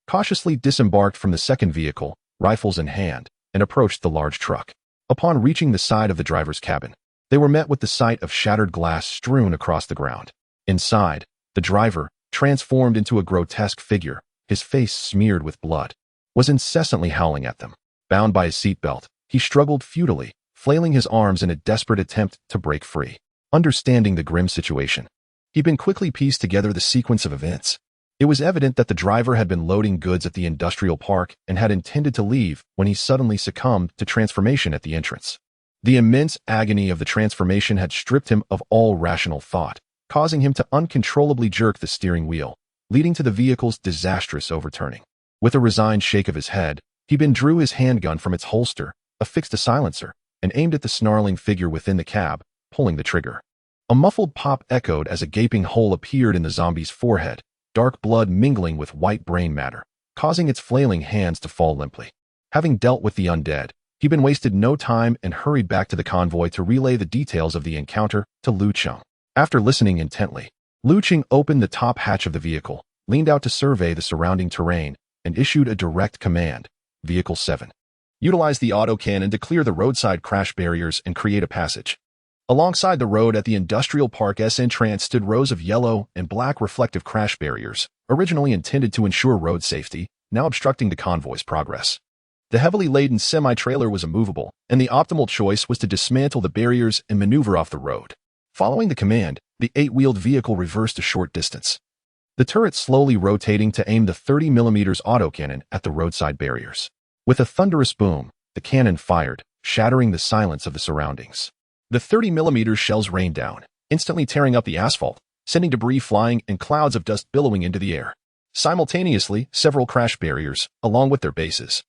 cautiously disembarked from the second vehicle, rifles in hand, and approached the large truck. Upon reaching the side of the driver's cabin, they were met with the sight of shattered glass strewn across the ground. Inside, the driver, transformed into a grotesque figure, his face smeared with blood, was incessantly howling at them. Bound by his seatbelt, he struggled futilely, flailing his arms in a desperate attempt to break free. Understanding the grim situation, he'd been quickly pieced together the sequence of events. It was evident that the driver had been loading goods at the industrial park and had intended to leave when he suddenly succumbed to transformation at the entrance. The immense agony of the transformation had stripped him of all rational thought, causing him to uncontrollably jerk the steering wheel, leading to the vehicle's disastrous overturning. With a resigned shake of his head, he then drew his handgun from its holster, affixed a silencer, and aimed at the snarling figure within the cab, pulling the trigger. A muffled pop echoed as a gaping hole appeared in the zombie's forehead, dark blood mingling with white brain matter, causing its flailing hands to fall limply. Having dealt with the undead, He'd wasted no time and hurried back to the convoy to relay the details of the encounter to Lu Cheng. After listening intently, Lu Cheng opened the top hatch of the vehicle, leaned out to survey the surrounding terrain, and issued a direct command. Vehicle 7. Utilize the autocannon to clear the roadside crash barriers and create a passage. Alongside the road at the industrial park's entrance stood rows of yellow and black reflective crash barriers, originally intended to ensure road safety, now obstructing the convoy's progress. The heavily laden semi-trailer was immovable, and the optimal choice was to dismantle the barriers and maneuver off the road. Following the command, the 8-wheeled vehicle reversed a short distance, the turret slowly rotating to aim the 30mm autocannon at the roadside barriers. With a thunderous boom, the cannon fired, shattering the silence of the surroundings. The 30mm shells rained down, instantly tearing up the asphalt, sending debris flying and clouds of dust billowing into the air. Simultaneously, several crash barriers, along with their bases,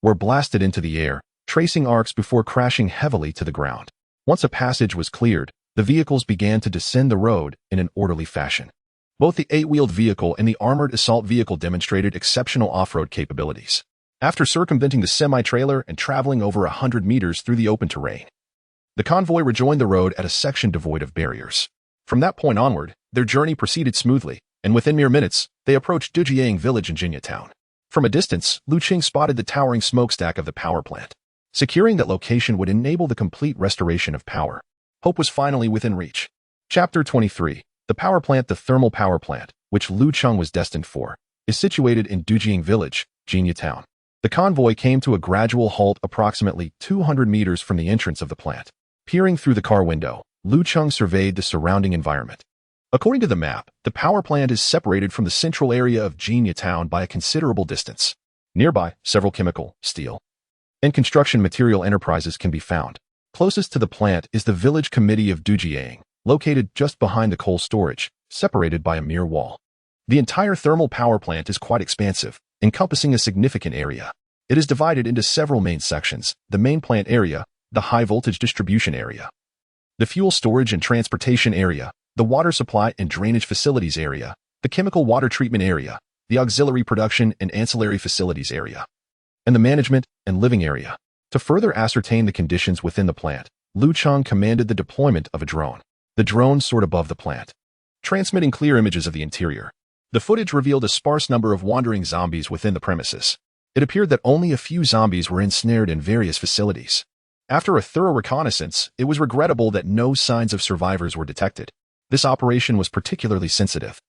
were blasted into the air, tracing arcs before crashing heavily to the ground. Once a passage was cleared, the vehicles began to descend the road in an orderly fashion. Both the 8-wheeled vehicle and the armored assault vehicle demonstrated exceptional off-road capabilities. After circumventing the semi-trailer and traveling over 100 meters through the open terrain, the convoy rejoined the road at a section devoid of barriers. From that point onward, their journey proceeded smoothly, and within mere minutes, they approached Dujiang village in Jinyatown. From a distance, Lu Cheng spotted the towering smokestack of the power plant. Securing that location would enable the complete restoration of power. Hope was finally within reach. Chapter 23. The power plant. The thermal power plant, which Lu Cheng was destined for, is situated in Dujiang village, Jinyatown. The convoy came to a gradual halt approximately 200 meters from the entrance of the plant. Peering through the car window, Lu Cheng surveyed the surrounding environment. According to the map, the power plant is separated from the central area of Jinyatown by a considerable distance. Nearby, several chemical, steel, and construction material enterprises can be found. Closest to the plant is the village committee of Dujiang, located just behind the coal storage, separated by a mere wall. The entire thermal power plant is quite expansive, encompassing a significant area. It is divided into several main sections: the main plant area, the high-voltage distribution area, the fuel storage and transportation area, the water supply and drainage facilities area, the chemical water treatment area, the auxiliary production and ancillary facilities area, and the management and living area. To further ascertain the conditions within the plant, Lu Cheng commanded the deployment of a drone. The drone soared above the plant, transmitting clear images of the interior. The footage revealed a sparse number of wandering zombies within the premises. It appeared that only a few zombies were ensnared in various facilities. After a thorough reconnaissance, it was regrettable that no signs of survivors were detected. This operation was particularly sensitive.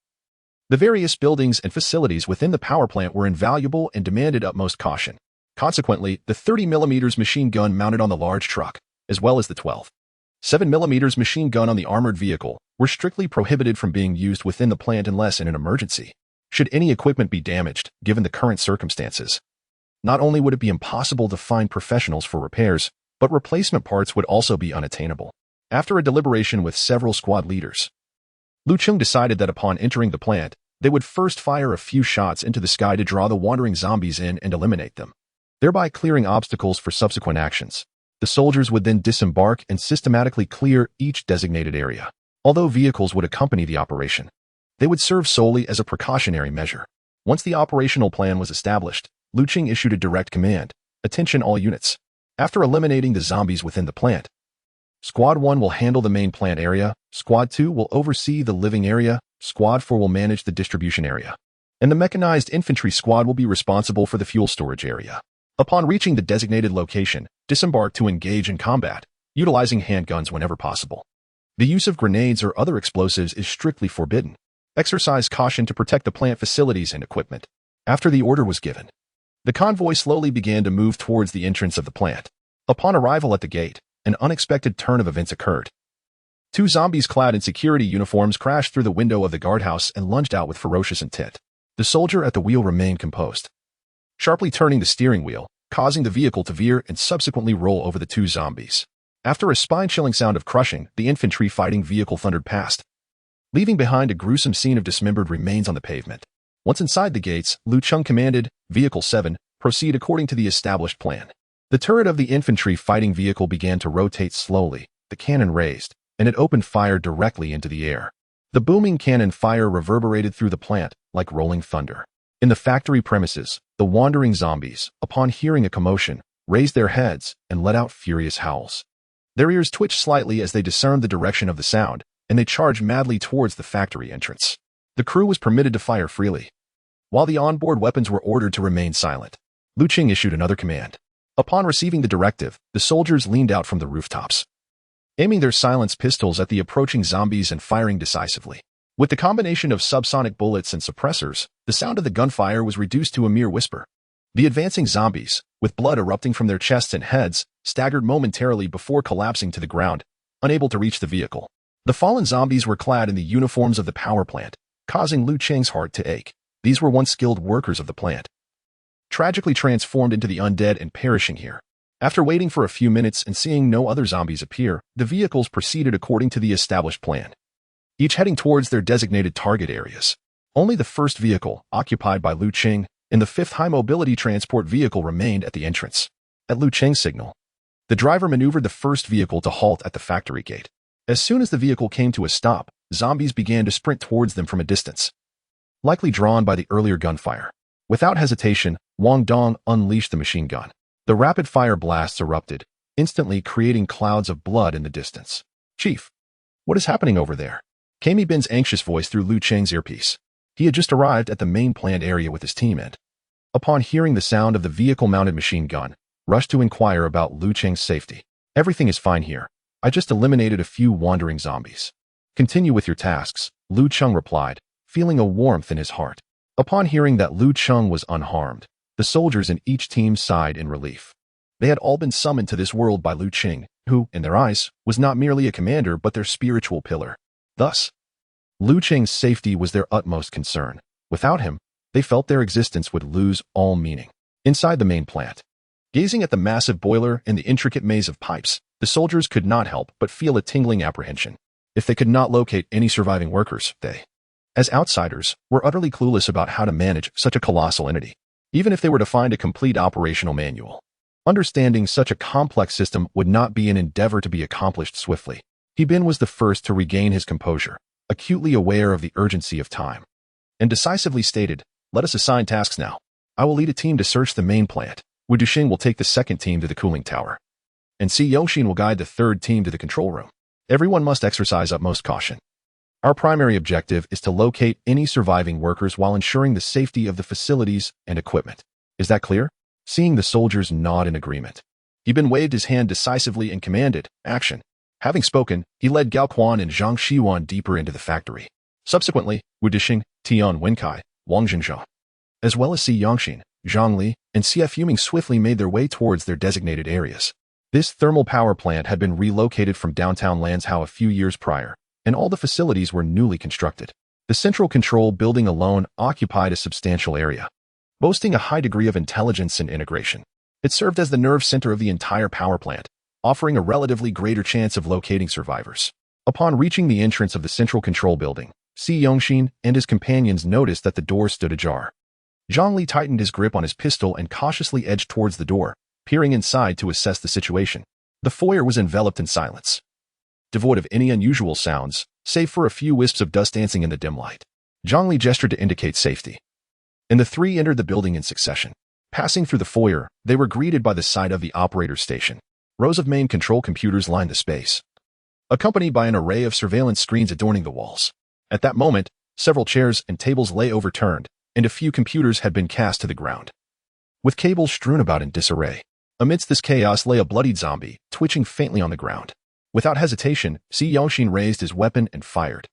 The various buildings and facilities within the power plant were invaluable and demanded utmost caution. Consequently, the 30mm machine gun mounted on the large truck, as well as the 12.7mm machine gun on the armored vehicle, were strictly prohibited from being used within the plant unless in an emergency. Should any equipment be damaged, given the current circumstances, not only would it be impossible to find professionals for repairs, but replacement parts would also be unattainable. After a deliberation with several squad leaders, Lu Cheng decided that upon entering the plant, they would first fire a few shots into the sky to draw the wandering zombies in and eliminate them, thereby clearing obstacles for subsequent actions. The soldiers would then disembark and systematically clear each designated area. Although vehicles would accompany the operation, they would serve solely as a precautionary measure. Once the operational plan was established, Lu Cheng issued a direct command: "Attention all units. After eliminating the zombies within the plant, Squad 1 will handle the main plant area, Squad 2 will oversee the living area, Squad 4 will manage the distribution area, and the mechanized infantry squad will be responsible for the fuel storage area. Upon reaching the designated location, disembark to engage in combat, utilizing handguns whenever possible. The use of grenades or other explosives is strictly forbidden. Exercise caution to protect the plant facilities and equipment." After the order was given, The convoy slowly began to move towards the entrance of the plant. Upon arrival at the gate, an unexpected turn of events occurred. Two zombies clad in security uniforms crashed through the window of the guardhouse and lunged out with ferocious intent. The soldier at the wheel remained composed, sharply turning the steering wheel, causing the vehicle to veer and subsequently roll over the two zombies. After a spine-chilling sound of crushing, the infantry fighting vehicle thundered past, leaving behind a gruesome scene of dismembered remains on the pavement. Once inside the gates, Lu Cheng commanded, Vehicle 7, proceed according to the established plan. The turret of the infantry fighting vehicle began to rotate slowly, the cannon raised, and it opened fire directly into the air. The booming cannon fire reverberated through the plant like rolling thunder. In the factory premises, the wandering zombies, upon hearing a commotion, raised their heads and let out furious howls. Their ears twitched slightly as they discerned the direction of the sound, and they charged madly towards the factory entrance. The crew was permitted to fire freely, while the onboard weapons were ordered to remain silent. Lu Cheng issued another command. Upon receiving the directive, the soldiers leaned out from the rooftops, aiming their silenced pistols at the approaching zombies and firing decisively. With the combination of subsonic bullets and suppressors, the sound of the gunfire was reduced to a mere whisper. The advancing zombies, with blood erupting from their chests and heads, staggered momentarily before collapsing to the ground, unable to reach the vehicle. The fallen zombies were clad in the uniforms of the power plant, causing Lu Cheng's heart to ache. These were once skilled workers of the plant, tragically transformed into the undead and perishing here. After waiting for a few minutes and seeing no other zombies appear, the vehicles proceeded according to the established plan, each heading towards their designated target areas. Only the first vehicle, occupied by Lu Cheng, and the fifth high-mobility transport vehicle remained at the entrance. At Lu Cheng's signal, the driver maneuvered the first vehicle to halt at the factory gate. As soon as the vehicle came to a stop, zombies began to sprint towards them from a distance, likely drawn by the earlier gunfire. Without hesitation, Wang Dong unleashed the machine gun. The rapid-fire blasts erupted, instantly creating clouds of blood in the distance. Chief, what is happening over there? Came Bin's anxious voice through Lu Cheng's earpiece. He had just arrived at the main plant area with his team and, upon hearing the sound of the vehicle-mounted machine gun, rushed to inquire about Lu Cheng's safety. Everything is fine here. I just eliminated a few wandering zombies. Continue with your tasks, Lu Cheng replied, feeling a warmth in his heart. Upon hearing that Lu Cheng was unharmed, the soldiers in each team sighed in relief. They had all been summoned to this world by Lu Cheng, who, in their eyes, was not merely a commander but their spiritual pillar. Thus, Lu Cheng's safety was their utmost concern. Without him, they felt their existence would lose all meaning. Inside the main plant, gazing at the massive boiler and the intricate maze of pipes, the soldiers could not help but feel a tingling apprehension. If they could not locate any surviving workers, they, as outsiders, were utterly clueless about how to manage such a colossal entity. Even if they were to find a complete operational manual, understanding such a complex system would not be an endeavor to be accomplished swiftly. Bin was the first to regain his composure, acutely aware of the urgency of time, and decisively stated, "Let us assign tasks now. I will lead a team to search the main plant. Wu Duxing will take the second team to the cooling tower, and Si Yongshin will guide the third team to the control room. Everyone must exercise utmost caution. Our primary objective is to locate any surviving workers while ensuring the safety of the facilities and equipment. Is that clear?" Seeing the soldiers nod in agreement, Bin waved his hand decisively and commanded, "Action." Having spoken, he led Gao Quan and Zhang Xiwan deeper into the factory. Subsequently, Wu Dixing, Tian Wenkai, Wang Zhenzhong, as well as Si Yongshin, Zhang Li, and CF Yuming swiftly made their way towards their designated areas. This thermal power plant had been relocated from downtown Lanzhou a few years prior, and all the facilities were newly constructed. The central control building alone occupied a substantial area, boasting a high degree of intelligence and integration. It served as the nerve center of the entire power plant, offering a relatively greater chance of locating survivors. Upon reaching the entrance of the central control building, Si Yongshin and his companions noticed that the door stood ajar. Zhang Li tightened his grip on his pistol and cautiously edged towards the door, peering inside to assess the situation. The foyer was enveloped in silence, devoid of any unusual sounds, save for a few wisps of dust dancing in the dim light. Zhang Li gestured to indicate safety, and the three entered the building in succession. Passing through the foyer, they were greeted by the sight of the operator's station. Rows of main control computers lined the space, accompanied by an array of surveillance screens adorning the walls. At that moment, several chairs and tables lay overturned, and a few computers had been cast to the ground, with cables strewn about in disarray. Amidst this chaos lay a bloodied zombie, twitching faintly on the ground. Without hesitation, Si Yongshin raised his weapon and fired.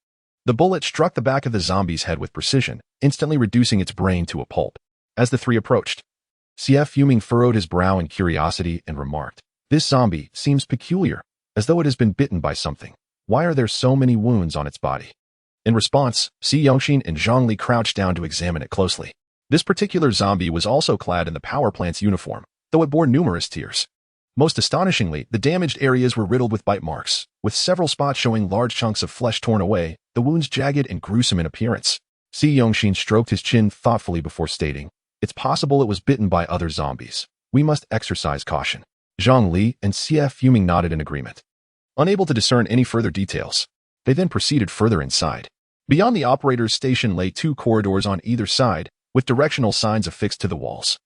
The bullet struck the back of the zombie's head with precision, instantly reducing its brain to a pulp. As the three approached, CF Fuming furrowed his brow in curiosity and remarked, "This zombie seems peculiar, as though it has been bitten by something. Why are there so many wounds on its body?" In response, Si Yongxin and Zhang Li crouched down to examine it closely. This particular zombie was also clad in the power plant's uniform, though it bore numerous tears. Most astonishingly, the damaged areas were riddled with bite marks, with several spots showing large chunks of flesh torn away, the wounds jagged and gruesome in appearance. Si Yongxin stroked his chin thoughtfully before stating, "It's possible it was bitten by other zombies. We must exercise caution." Zhang Li and CF Fuming nodded in agreement. Unable to discern any further details, they then proceeded further inside. Beyond the operator's station lay 2 corridors on either side, with directional signs affixed to the walls.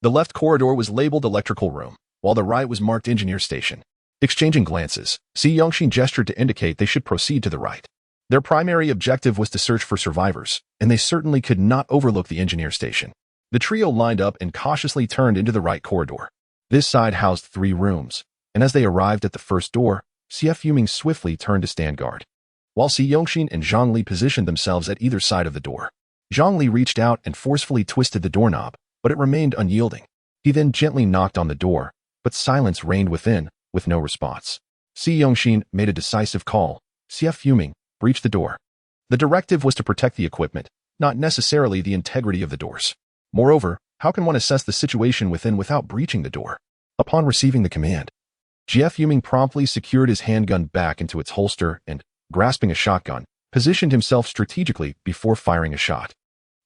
The left corridor was labeled Electrical Room, while the right was marked Engineer Station. Exchanging glances, Si Yongxin gestured to indicate they should proceed to the right. Their primary objective was to search for survivors, and they certainly could not overlook the Engineer Station. The trio lined up and cautiously turned into the right corridor. This side housed 3 rooms, and as they arrived at the first door, CF Fuming swiftly turned to stand guard, while Si Yongxin and Zhang Li positioned themselves at either side of the door. Zhang Li reached out and forcefully twisted the doorknob, but it remained unyielding. He then gently knocked on the door, but silence reigned within, with no response. Si Yongxin made a decisive call. CF Fuming, breach the door. The directive was to protect the equipment, not necessarily the integrity of the doors. Moreover, how can one assess the situation within without breaching the door? Upon receiving the command, CF Fuming promptly secured his handgun back into its holster and, grasping a shotgun, positioned himself strategically before firing a shot.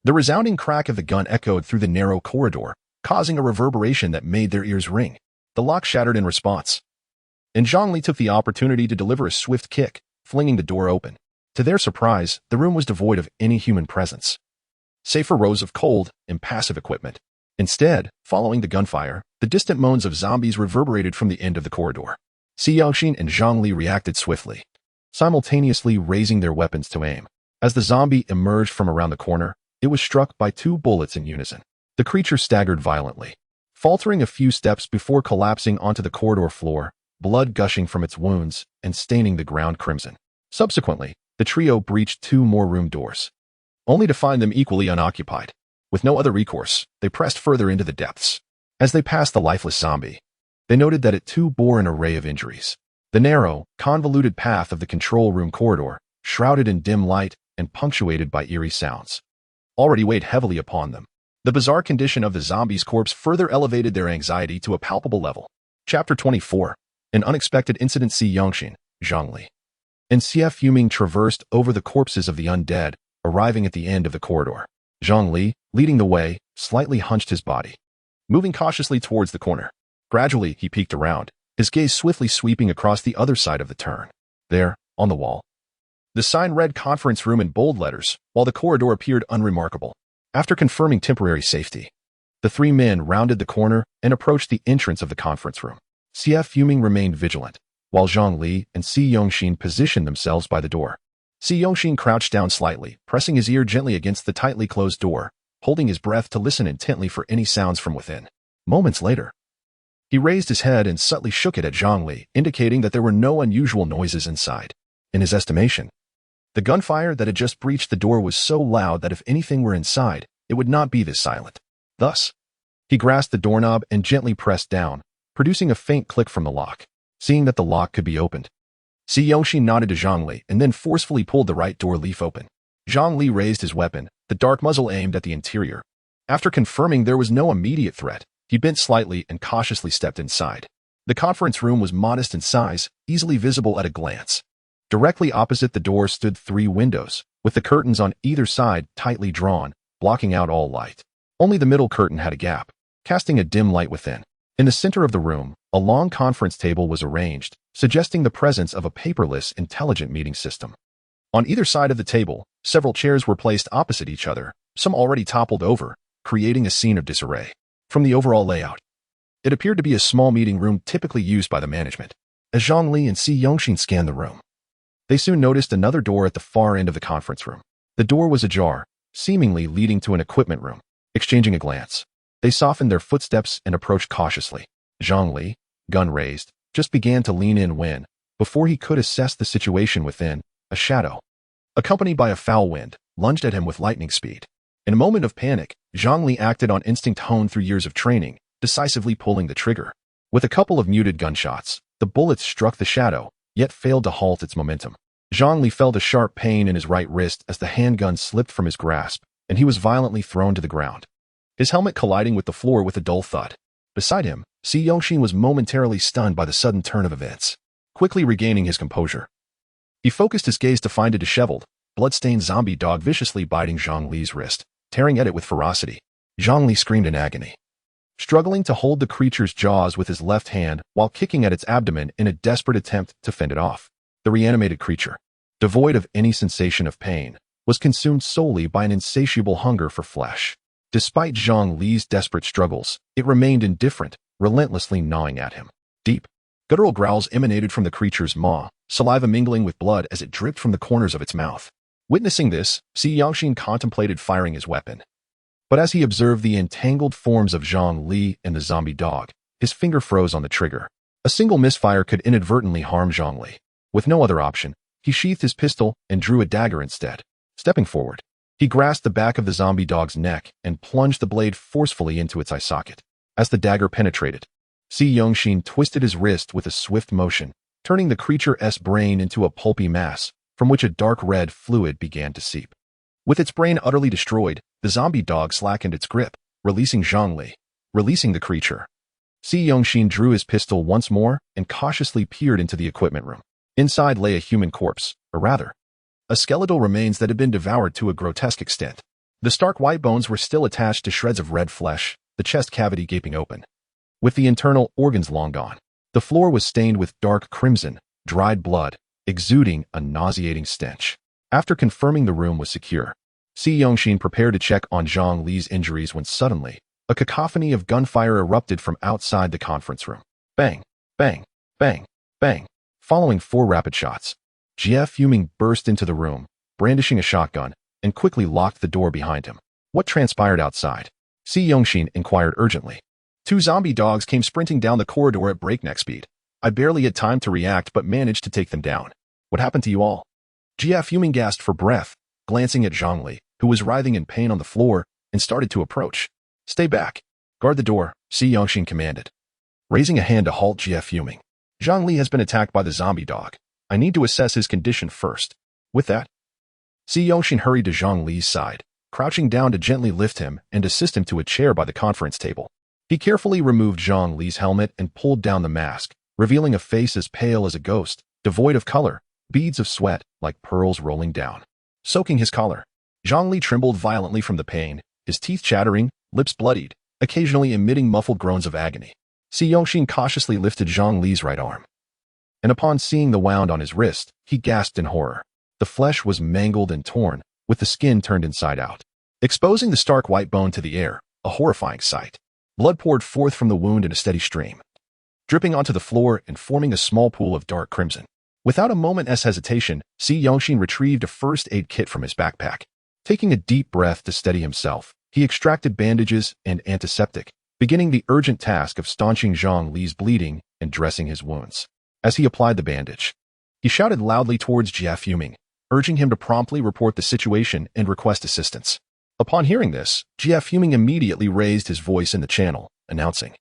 The resounding crack of the gun echoed through the narrow corridor, causing a reverberation that made their ears ring. The lock shattered in response, and Zhang Li took the opportunity to deliver a swift kick, flinging the door open. To their surprise, the room was devoid of any human presence, save for rows of cold, impassive equipment. Instead, following the gunfire, the distant moans of zombies reverberated from the end of the corridor. Si Yongxin and Zhang Li reacted swiftly, simultaneously raising their weapons to aim. As the zombie emerged from around the corner, it was struck by 2 bullets in unison. The creature staggered violently, faltering a few steps before collapsing onto the corridor floor, blood gushing from its wounds and staining the ground crimson. Subsequently, the trio breached 2 more room doors, only to find them equally unoccupied. With no other recourse, they pressed further into the depths. As they passed the lifeless zombie, they noted that it too bore an array of injuries. The narrow, convoluted path of the control room corridor, shrouded in dim light and punctuated by eerie sounds, already weighed heavily upon them. The bizarre condition of the zombie's corpse further elevated their anxiety to a palpable level. Chapter 24. An unexpected incident. Si Yongxin, Zhang Li, and CF Fuming traversed over the corpses of the undead, arriving at the end of the corridor. Zhang Li, leading the way, slightly hunched his body, moving cautiously towards the corner. Gradually, he peeked around, his gaze swiftly sweeping across the other side of the turn. There, on the wall, the sign read Conference Room in bold letters, while the corridor appeared unremarkable. After confirming temporary safety, the 3 men rounded the corner and approached the entrance of the conference room. CF Fuming remained vigilant, while Zhang Li and Si Yongxin positioned themselves by the door. Si Yongxin crouched down slightly, pressing his ear gently against the tightly closed door, holding his breath to listen intently for any sounds from within. Moments later, he raised his head and subtly shook it at Zhang Li, indicating that there were no unusual noises inside. In his estimation, the gunfire that had just breached the door was so loud that if anything were inside, it would not be this silent. Thus, he grasped the doorknob and gently pressed down, producing a faint click from the lock. Seeing that the lock could be opened, Si Yongxin nodded to Zhang Li and then forcefully pulled the right door leaf open. Zhang Li raised his weapon, the dark muzzle aimed at the interior. After confirming there was no immediate threat, he bent slightly and cautiously stepped inside. The conference room was modest in size, easily visible at a glance. Directly opposite the door stood 3 windows, with the curtains on either side tightly drawn, blocking out all light. Only the middle curtain had a gap, casting a dim light within. In the center of the room, a long conference table was arranged, suggesting the presence of a paperless, intelligent meeting system. On either side of the table, several chairs were placed opposite each other, some already toppled over, creating a scene of disarray. From the overall layout, it appeared to be a small meeting room typically used by the management. As Zhang Li and Si Yongxin scanned the room, they soon noticed another door at the far end of the conference room. The door was ajar, seemingly leading to an equipment room. Exchanging a glance, they softened their footsteps and approached cautiously. Zhang Li, gun raised, just began to lean in when, before he could assess the situation within, a shadow, accompanied by a foul wind, lunged at him with lightning speed. In a moment of panic, Zhang Li acted on instinct honed through years of training, decisively pulling the trigger. With a couple of muted gunshots, the bullets struck the shadow, yet failed to halt its momentum. Zhang Li felt a sharp pain in his right wrist as the handgun slipped from his grasp, and he was violently thrown to the ground, his helmet colliding with the floor with a dull thud. Beside him, Si Yongxin was momentarily stunned by the sudden turn of events. Quickly regaining his composure, he focused his gaze to find a disheveled, blood-stained zombie dog viciously biting Zhang Li's wrist, tearing at it with ferocity. Zhang Li screamed in agony, struggling to hold the creature's jaws with his left hand while kicking at its abdomen in a desperate attempt to fend it off. The reanimated creature, devoid of any sensation of pain, was consumed solely by an insatiable hunger for flesh. Despite Zhang Li's desperate struggles, it remained indifferent, relentlessly gnawing at him. Deep, guttural growls emanated from the creature's maw, saliva mingling with blood as it dripped from the corners of its mouth. Witnessing this, Si Yongxin contemplated firing his weapon. But as he observed the entangled forms of Zhang Li and the zombie dog, his finger froze on the trigger. A single misfire could inadvertently harm Zhang Li. With no other option, he sheathed his pistol and drew a dagger instead. Stepping forward, he grasped the back of the zombie dog's neck and plunged the blade forcefully into its eye socket. As the dagger penetrated, Si Yongxin twisted his wrist with a swift motion, turning the creature's brain into a pulpy mass, from which a dark red fluid began to seep. With its brain utterly destroyed, the zombie dog slackened its grip, releasing Zhang Li, releasing the creature. Si Yongxin drew his pistol once more and cautiously peered into the equipment room. Inside lay a human corpse, or rather, a skeletal remains that had been devoured to a grotesque extent. The stark white bones were still attached to shreds of red flesh, the chest cavity gaping open, with the internal organs long gone. The floor was stained with dark crimson, dried blood, exuding a nauseating stench. After confirming the room was secure, Si Yongxin prepared to check on Zhang Li's injuries when suddenly, a cacophony of gunfire erupted from outside the conference room. Bang, bang, bang, bang. Following 4 rapid shots, Jie Fuming burst into the room, brandishing a shotgun, and quickly locked the door behind him. What transpired outside? Si Yongxin inquired urgently. 2 zombie dogs came sprinting down the corridor at breakneck speed. I barely had time to react but managed to take them down. What happened to you all? Jie Fuming gasped for breath, glancing at Zhang Li, who was writhing in pain on the floor, and started to approach. Stay back. Guard the door, Si Yongxin commanded, raising a hand to halt Jie Fuming. Zhang Li has been attacked by the zombie dog. I need to assess his condition first. With that, Si Yongxin hurried to Zhang Li's side, crouching down to gently lift him and assist him to a chair by the conference table. He carefully removed Zhang Li's helmet and pulled down the mask, revealing a face as pale as a ghost, devoid of color, beads of sweat like pearls rolling down, soaking his collar. Zhang Li trembled violently from the pain, his teeth chattering, lips bloodied, occasionally emitting muffled groans of agony. Si Yongxin cautiously lifted Zhang Li's right arm, and upon seeing the wound on his wrist, he gasped in horror. The flesh was mangled and torn, with the skin turned inside out, exposing the stark white bone to the air, a horrifying sight. Blood poured forth from the wound in a steady stream, dripping onto the floor and forming a small pool of dark crimson. Without a moment's hesitation, Si Yongxin retrieved a first aid kit from his backpack. Taking a deep breath to steady himself, he extracted bandages and antiseptic, beginning the urgent task of staunching Zhang Li's bleeding and dressing his wounds. As he applied the bandage, he shouted loudly towards Jie Fuming, urging him to promptly report the situation and request assistance. Upon hearing this, Jie Fuming immediately raised his voice in the channel, announcing,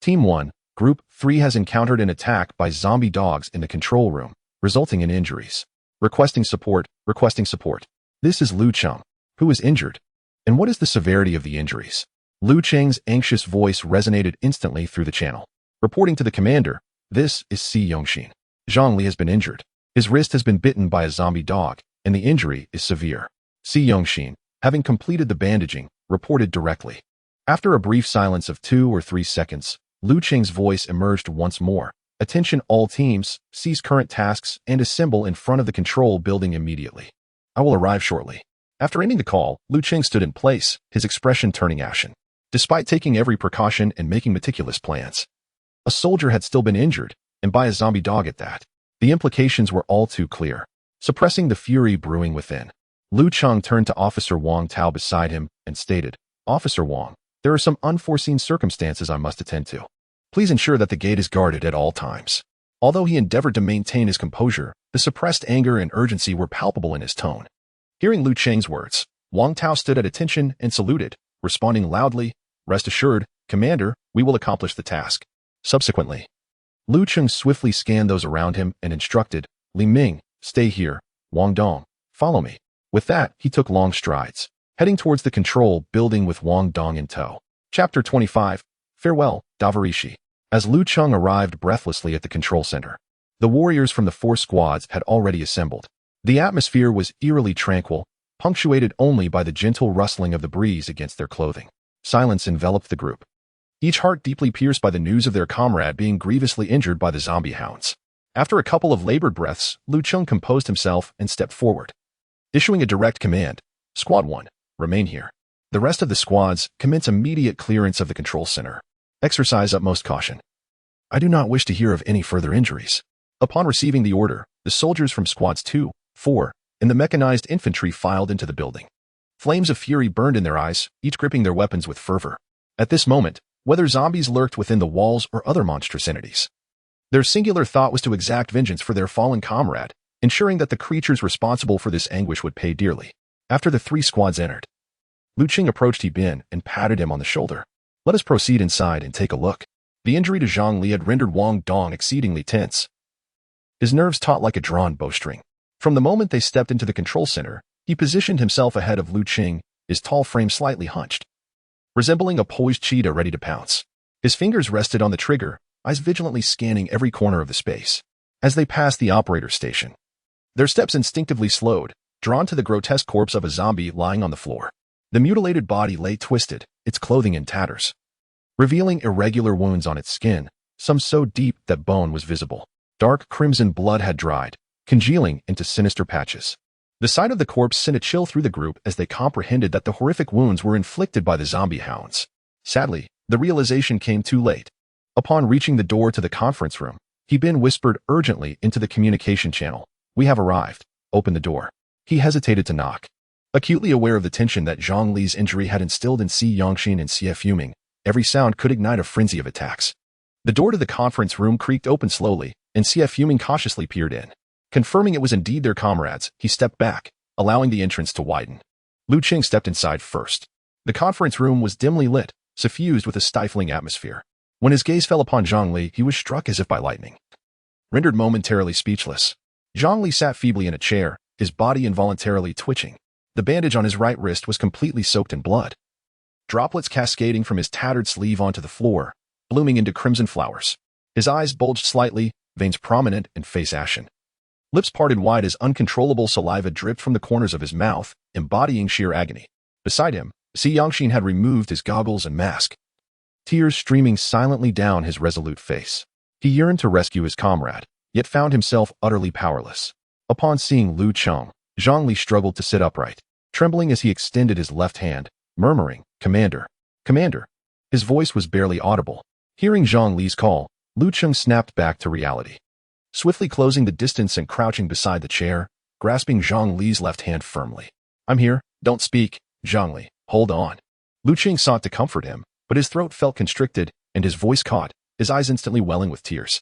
Team 1, Group 3 has encountered an attack by zombie dogs in the control room, resulting in injuries. Requesting support, requesting support. This is Lu Cheng, who is injured. And what is the severity of the injuries? Lu Cheng's anxious voice resonated instantly through the channel. Reporting to the commander, this is Si Yongxin. Zhang Li has been injured. His wrist has been bitten by a zombie dog, and the injury is severe. Si Yongxin, having completed the bandaging, reported directly. After a brief silence of 2 or 3 seconds, Lu Cheng's voice emerged once more. Attention all teams, cease current tasks and assemble in front of the control building immediately. I will arrive shortly. After ending the call, Lu Cheng stood in place, his expression turning ashen. Despite taking every precaution and making meticulous plans, a soldier had still been injured, and by a zombie dog at that. The implications were all too clear. Suppressing the fury brewing within, Lu Cheng turned to Officer Wang Tao beside him and stated, Officer Wang, there are some unforeseen circumstances I must attend to. Please ensure that the gate is guarded at all times. Although he endeavored to maintain his composure, the suppressed anger and urgency were palpable in his tone. Hearing Lu Cheng's words, Wang Tao stood at attention and saluted, responding loudly, "Rest assured, Commander, we will accomplish the task." Subsequently, Lu Cheng swiftly scanned those around him and instructed, "Li Ming, stay here. Wang Dong, follow me." With that, he took long strides, heading towards the control building with Wang Dong in tow. Chapter 25. Farewell, Davarishi. As Lu Cheng arrived breathlessly at the control center, the warriors from the 4 squads had already assembled. The atmosphere was eerily tranquil, punctuated only by the gentle rustling of the breeze against their clothing. Silence enveloped the group, each heart deeply pierced by the news of their comrade being grievously injured by the zombie hounds. After a couple of labored breaths, Lu Cheng composed himself and stepped forward, issuing a direct command, "Squad 1, remain here. The rest of the squads commence immediate clearance of the control center. Exercise utmost caution. I do not wish to hear of any further injuries." Upon receiving the order, the soldiers from squads 2, 4, and the mechanized infantry filed into the building. Flames of fury burned in their eyes, each gripping their weapons with fervor. At this moment, whether zombies lurked within the walls or other monstrous entities, their singular thought was to exact vengeance for their fallen comrade, ensuring that the creatures responsible for this anguish would pay dearly. After the 3 squads entered, Lu Cheng approached He Bin and patted him on the shoulder. "Let us proceed inside and take a look." The injury to Zhang Li had rendered Wang Dong exceedingly tense, his nerves taut like a drawn bowstring. From the moment they stepped into the control center, he positioned himself ahead of Lu Cheng, his tall frame slightly hunched, resembling a poised cheetah ready to pounce. His fingers rested on the trigger, eyes vigilantly scanning every corner of the space. As they passed the operator station, their steps instinctively slowed, drawn to the grotesque corpse of a zombie lying on the floor. The mutilated body lay twisted, its clothing in tatters, revealing irregular wounds on its skin, some so deep that bone was visible. Dark crimson blood had dried, congealing into sinister patches. The sight of the corpse sent a chill through the group as they comprehended that the horrific wounds were inflicted by the zombie hounds. Sadly, the realization came too late. Upon reaching the door to the conference room, He Bin whispered urgently into the communication channel, "We have arrived. Open the door." He hesitated to knock, acutely aware of the tension that Zhang Li's injury had instilled in Si Yongxin and Xie Fuming. Every sound could ignite a frenzy of attacks. The door to the conference room creaked open slowly, and Xie Fuming cautiously peered in. Confirming it was indeed their comrades, he stepped back, allowing the entrance to widen. Lu Cheng stepped inside first. The conference room was dimly lit, suffused with a stifling atmosphere. When his gaze fell upon Zhang Li, he was struck as if by lightning. Rendered momentarily speechless, Zhang Li sat feebly in a chair, his body involuntarily twitching. The bandage on his right wrist was completely soaked in blood, droplets cascading from his tattered sleeve onto the floor, blooming into crimson flowers. His eyes bulged slightly, veins prominent and face ashen. Lips parted wide as uncontrollable saliva dripped from the corners of his mouth, embodying sheer agony. Beside him, Si Yongxin had removed his goggles and mask, tears streaming silently down his resolute face. He yearned to rescue his comrade, yet found himself utterly powerless. Upon seeing Lu Cheng, Zhang Li struggled to sit upright, trembling as he extended his left hand, murmuring, "Commander, Commander." His voice was barely audible. Hearing Zhang Li's call, Lu Cheng snapped back to reality, swiftly closing the distance and crouching beside the chair, grasping Zhang Li's left hand firmly. "I'm here, don't speak, Zhang Li, hold on." Lu Cheng sought to comfort him, but his throat felt constricted and his voice caught, his eyes instantly welling with tears.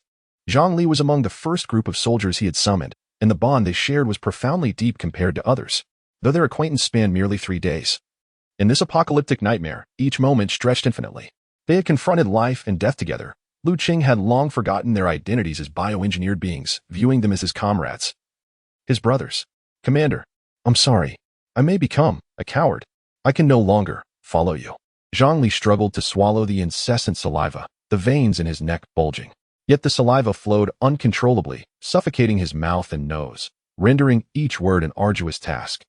Zhang Li was among the first group of soldiers he had summoned, and the bond they shared was profoundly deep compared to others, though their acquaintance spanned merely 3 days. In this apocalyptic nightmare, each moment stretched infinitely. They had confronted life and death together. Lu Cheng had long forgotten their identities as bioengineered beings, viewing them as his comrades, his brothers. "Commander, I'm sorry. I may become a coward. I can no longer follow you." Zhang Li struggled to swallow the incessant saliva, the veins in his neck bulging. Yet the saliva flowed uncontrollably, suffocating his mouth and nose, rendering each word an arduous task.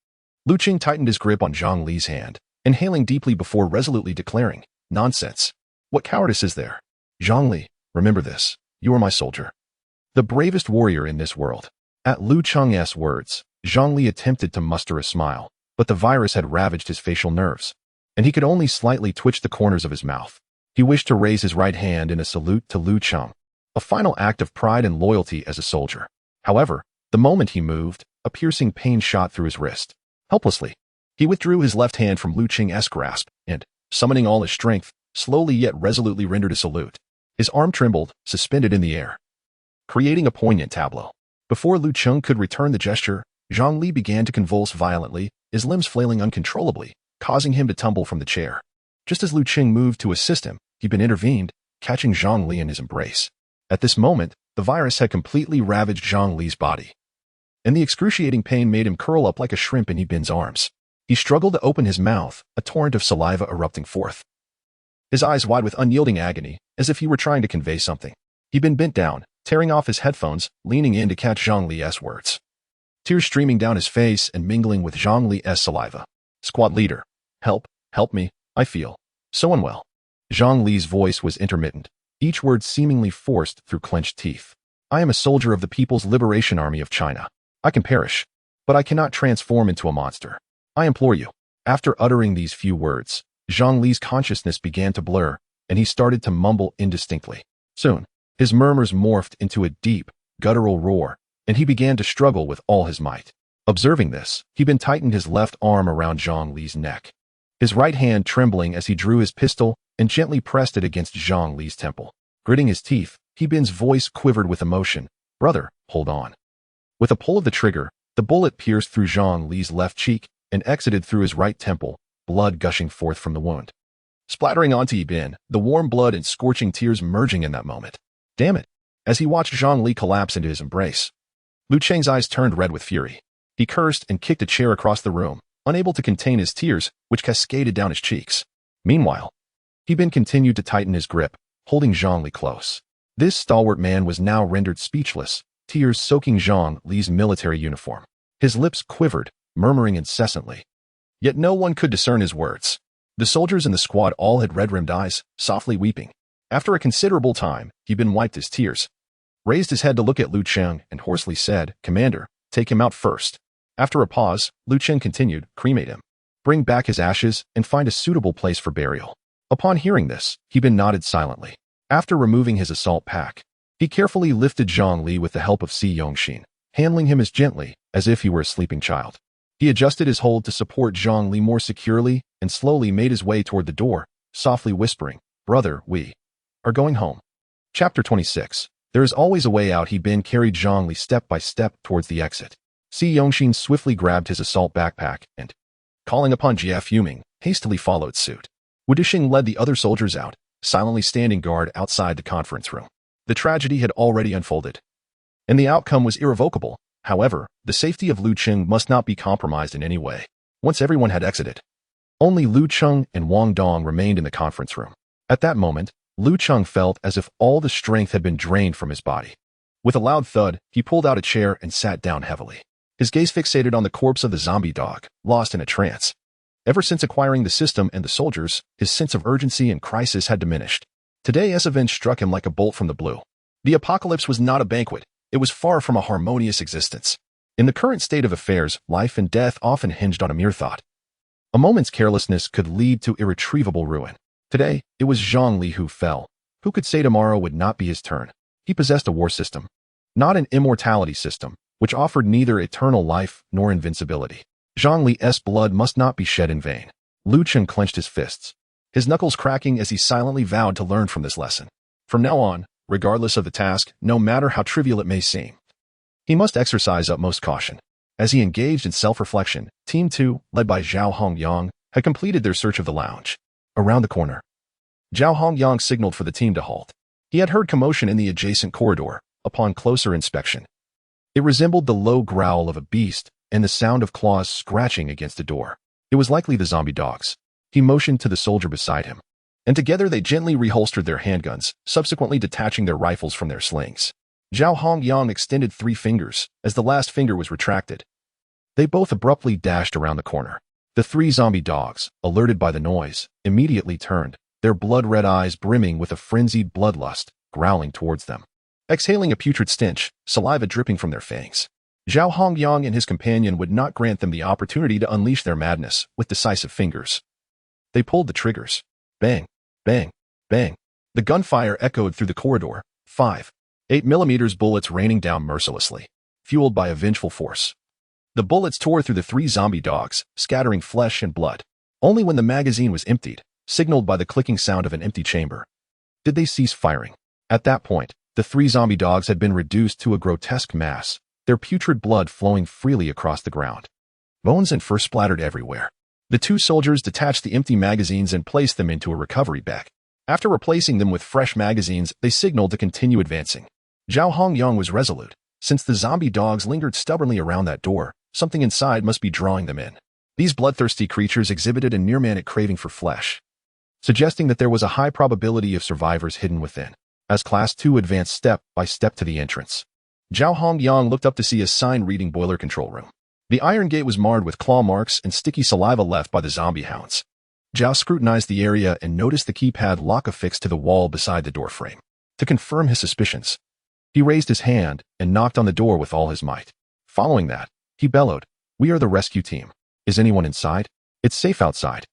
Lu Cheng tightened his grip on Zhang Li's hand, inhaling deeply before resolutely declaring, "Nonsense. What cowardice is there? Zhang Li, remember this. You are my soldier, the bravest warrior in this world." At Lu Cheng's words, Zhang Li attempted to muster a smile, but the virus had ravaged his facial nerves, and he could only slightly twitch the corners of his mouth. He wished to raise his right hand in a salute to Lu Cheng, a final act of pride and loyalty as a soldier. However, the moment he moved, a piercing pain shot through his wrist. Helplessly, he withdrew his left hand from Lu Cheng's grasp and, summoning all his strength, slowly yet resolutely rendered a salute. His arm trembled, suspended in the air, creating a poignant tableau. Before Lu Cheng could return the gesture, Zhang Li began to convulse violently, his limbs flailing uncontrollably, causing him to tumble from the chair. Just as Lu Cheng moved to assist him, he'd been intervened, catching Zhang Li in his embrace. At this moment, the virus had completely ravaged Zhang Li's body, and the excruciating pain made him curl up like a shrimp in He Bin's arms. He struggled to open his mouth, a torrent of saliva erupting forth, his eyes wide with unyielding agony, as if he were trying to convey something. He Bin bent down, tearing off his headphones, leaning in to catch Zhang Li's words. Tears streaming down his face and mingling with Zhang Li's saliva. Squad leader. Help me, I feel so unwell. Zhang Li's voice was intermittent, each word seemingly forced through clenched teeth. I am a soldier of the People's Liberation Army of China. I can perish, but I cannot transform into a monster. I implore you. After uttering these few words, Zhang Li's consciousness began to blur, and he started to mumble indistinctly. Soon, his murmurs morphed into a deep, guttural roar, and he began to struggle with all his might. Observing this, He Bin tightened his left arm around Zhang Li's neck, his right hand trembling as he drew his pistol and gently pressed it against Zhang Li's temple. Gritting his teeth, He Bin's voice quivered with emotion. Brother, hold on. With a pull of the trigger, the bullet pierced through Zhang Li's left cheek and exited through his right temple, blood gushing forth from the wound. Splattering onto He Bin, the warm blood and scorching tears merging in that moment. Damn it! As he watched Zhang Li collapse into his embrace, Lu Cheng's eyes turned red with fury. He cursed and kicked a chair across the room, unable to contain his tears, which cascaded down his cheeks. Meanwhile, He Bin continued to tighten his grip, holding Zhang Li close. This stalwart man was now rendered speechless, tears soaking Zhang Li's military uniform. His lips quivered, murmuring incessantly. Yet no one could discern his words. The soldiers in the squad all had red-rimmed eyes, softly weeping. After a considerable time, He Bin wiped his tears, raised his head to look at Lu Cheng, and hoarsely said, Commander, take him out first. After a pause, Lu Cheng continued, cremate him. Bring back his ashes and find a suitable place for burial. Upon hearing this, He Bin nodded silently. After removing his assault pack, he carefully lifted Zhang Li with the help of Si Yongxin, handling him as gently as if he were a sleeping child. He adjusted his hold to support Zhang Li more securely and slowly made his way toward the door, softly whispering, Brother, we are going home. Chapter 26. There is always a way out. He Bin carried Zhang Li step by step towards the exit. Si Yongxin swiftly grabbed his assault backpack and, calling upon Jia Fuming, hastily followed suit. Wu Dixing led the other soldiers out, silently standing guard outside the conference room. The tragedy had already unfolded, and the outcome was irrevocable. However, the safety of Lu Cheng must not be compromised in any way. Once everyone had exited, only Lu Cheng and Wang Dong remained in the conference room. At that moment, Lu Cheng felt as if all the strength had been drained from his body. With a loud thud, he pulled out a chair and sat down heavily. His gaze fixated on the corpse of the zombie dog, lost in a trance. Ever since acquiring the system and the soldiers, his sense of urgency and crisis had diminished. Today's event struck him like a bolt from the blue. The apocalypse was not a banquet. It was far from a harmonious existence. In the current state of affairs, life and death often hinged on a mere thought. A moment's carelessness could lead to irretrievable ruin. Today, it was Zhang Li who fell. Who could say tomorrow would not be his turn? He possessed a war system, not an immortality system, which offered neither eternal life nor invincibility. Zhang Li's blood must not be shed in vain. Lu Cheng clenched his fists, his knuckles cracking as he silently vowed to learn from this lesson. From now on, regardless of the task, no matter how trivial it may seem, he must exercise utmost caution. As he engaged in self-reflection, Team 2, led by Zhao Hongyang, had completed their search of the lounge. Around the corner, Zhao Hongyang signaled for the team to halt. He had heard commotion in the adjacent corridor. Upon closer inspection, it resembled the low growl of a beast and the sound of claws scratching against a door. It was likely the zombie dogs. He motioned to the soldier beside him, and together they gently reholstered their handguns, subsequently detaching their rifles from their slings. Zhao Hongyang extended 3 fingers as the last finger was retracted. They both abruptly dashed around the corner. The 3 zombie dogs, alerted by the noise, immediately turned, their blood-red eyes brimming with a frenzied bloodlust, growling towards them, exhaling a putrid stench, saliva dripping from their fangs. Zhao Hongyang and his companion would not grant them the opportunity to unleash their madness with decisive fingers. They pulled the triggers. Bang, bang, bang. The gunfire echoed through the corridor, 5, 8mm bullets raining down mercilessly, fueled by a vengeful force. The bullets tore through the 3 zombie dogs, scattering flesh and blood. Only when the magazine was emptied, signaled by the clicking sound of an empty chamber, did they cease firing. At that point, the 3 zombie dogs had been reduced to a grotesque mass, their putrid blood flowing freely across the ground. Bones and fur splattered everywhere. The two soldiers detached the empty magazines and placed them into a recovery bag. After replacing them with fresh magazines, they signaled to continue advancing. Zhao Hongyang was resolute. Since the zombie dogs lingered stubbornly around that door, something inside must be drawing them in. These bloodthirsty creatures exhibited a near-manic craving for flesh, suggesting that there was a high probability of survivors hidden within. As Class 2 advanced step by step to the entrance, Zhao Hongyang looked up to see a sign reading Boiler Control Room. The iron gate was marred with claw marks and sticky saliva left by the zombie hounds. Zhao scrutinized the area and noticed the keypad lock affixed to the wall beside the doorframe. To confirm his suspicions, he raised his hand and knocked on the door with all his might. Following that, he bellowed, "We are the rescue team. Is anyone inside? It's safe outside.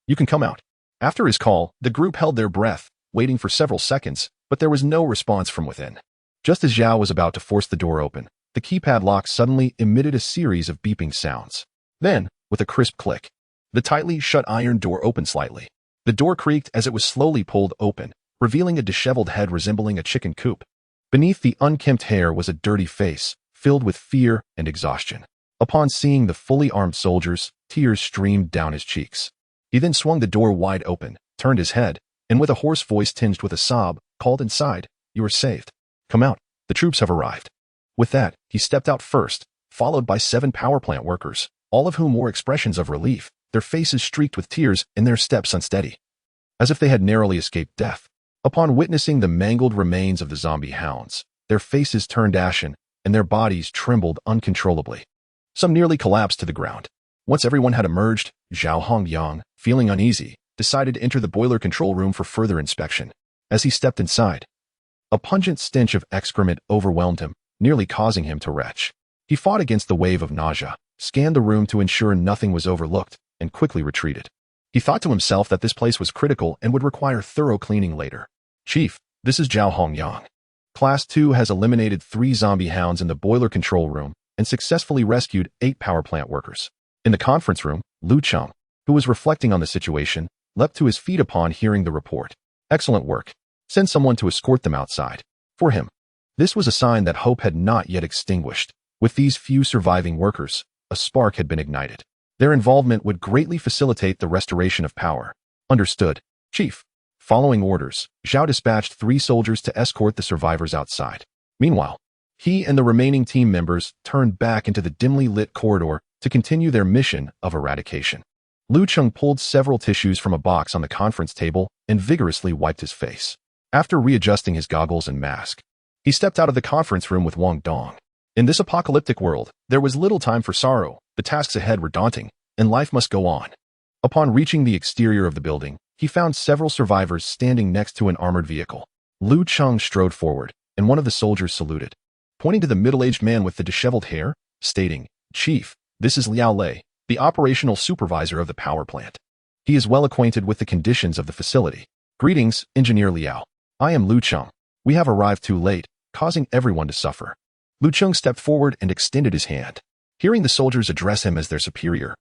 You can come out." After his call, the group held their breath, waiting for several seconds, but there was no response from within. Just as Zhao was about to force the door open, the keypad lock suddenly emitted a series of beeping sounds. Then, with a crisp click, the tightly shut iron door opened slightly. The door creaked as it was slowly pulled open, revealing a disheveled head resembling a chicken coop. Beneath the unkempt hair was a dirty face, filled with fear and exhaustion. Upon seeing the fully armed soldiers, tears streamed down his cheeks. He then swung the door wide open, turned his head, and with a hoarse voice tinged with a sob, called inside, "You are saved. Come out. The troops have arrived." With that, he stepped out first, followed by 7 power plant workers, all of whom wore expressions of relief, their faces streaked with tears and their steps unsteady, as if they had narrowly escaped death. Upon witnessing the mangled remains of the zombie hounds, their faces turned ashen, and their bodies trembled uncontrollably. Some nearly collapsed to the ground. Once everyone had emerged, Zhao Hongyang, feeling uneasy, decided to enter the boiler control room for further inspection. As he stepped inside, a pungent stench of excrement overwhelmed him, nearly causing him to retch. He fought against the wave of nausea, scanned the room to ensure nothing was overlooked, and quickly retreated. He thought to himself that this place was critical and would require thorough cleaning later. "Chief, this is Zhao Hongyang. Class 2 has eliminated 3 zombie hounds in the boiler control room and successfully rescued 8 power plant workers." In the conference room, Cheng, who was reflecting on the situation, leapt to his feet upon hearing the report. "Excellent work. Send someone to escort them outside." For him, this was a sign that hope had not yet extinguished. With these few surviving workers, a spark had been ignited. Their involvement would greatly facilitate the restoration of power. "Understood, Chief." Following orders, Zhao dispatched 3 soldiers to escort the survivors outside. Meanwhile, he and the remaining team members turned back into the dimly lit corridor to continue their mission of eradication. Cheng pulled several tissues from a box on the conference table and vigorously wiped his face. After readjusting his goggles and mask, he stepped out of the conference room with Wang Dong. In this apocalyptic world, there was little time for sorrow. The tasks ahead were daunting, and life must go on. Upon reaching the exterior of the building, he found several survivors standing next to an armored vehicle. Cheng strode forward, and one of the soldiers saluted, pointing to the middle-aged man with the disheveled hair, stating, "Chief, this is Liao Lei, the operational supervisor of the power plant. He is well acquainted with the conditions of the facility." "Greetings, Engineer Liao. I am Cheng. We have arrived too late, causing everyone to suffer." Cheng stepped forward and extended his hand. Hearing the soldiers address him as their superior,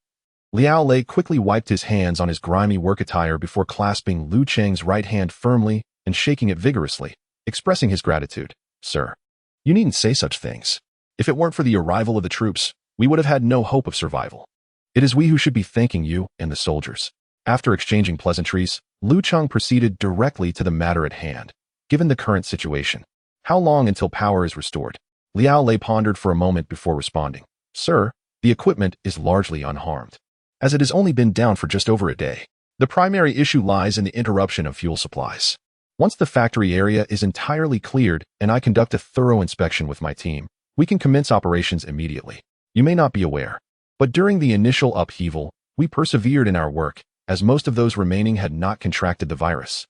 Liao Lei quickly wiped his hands on his grimy work attire before clasping Cheng's right hand firmly and shaking it vigorously, expressing his gratitude. "Sir, you needn't say such things. If it weren't for the arrival of the troops, we would have had no hope of survival. It is we who should be thanking you and the soldiers." After exchanging pleasantries, Cheng proceeded directly to the matter at hand. Given the current situation, how long until power is restored? Liao Lei pondered for a moment before responding. "Sir, the equipment is largely unharmed, as it has only been down for just over a day. The primary issue lies in the interruption of fuel supplies. Once the factory area is entirely cleared and I conduct a thorough inspection with my team, we can commence operations immediately. You may not be aware, but during the initial upheaval, we persevered in our work, as most of those remaining had not contracted the virus.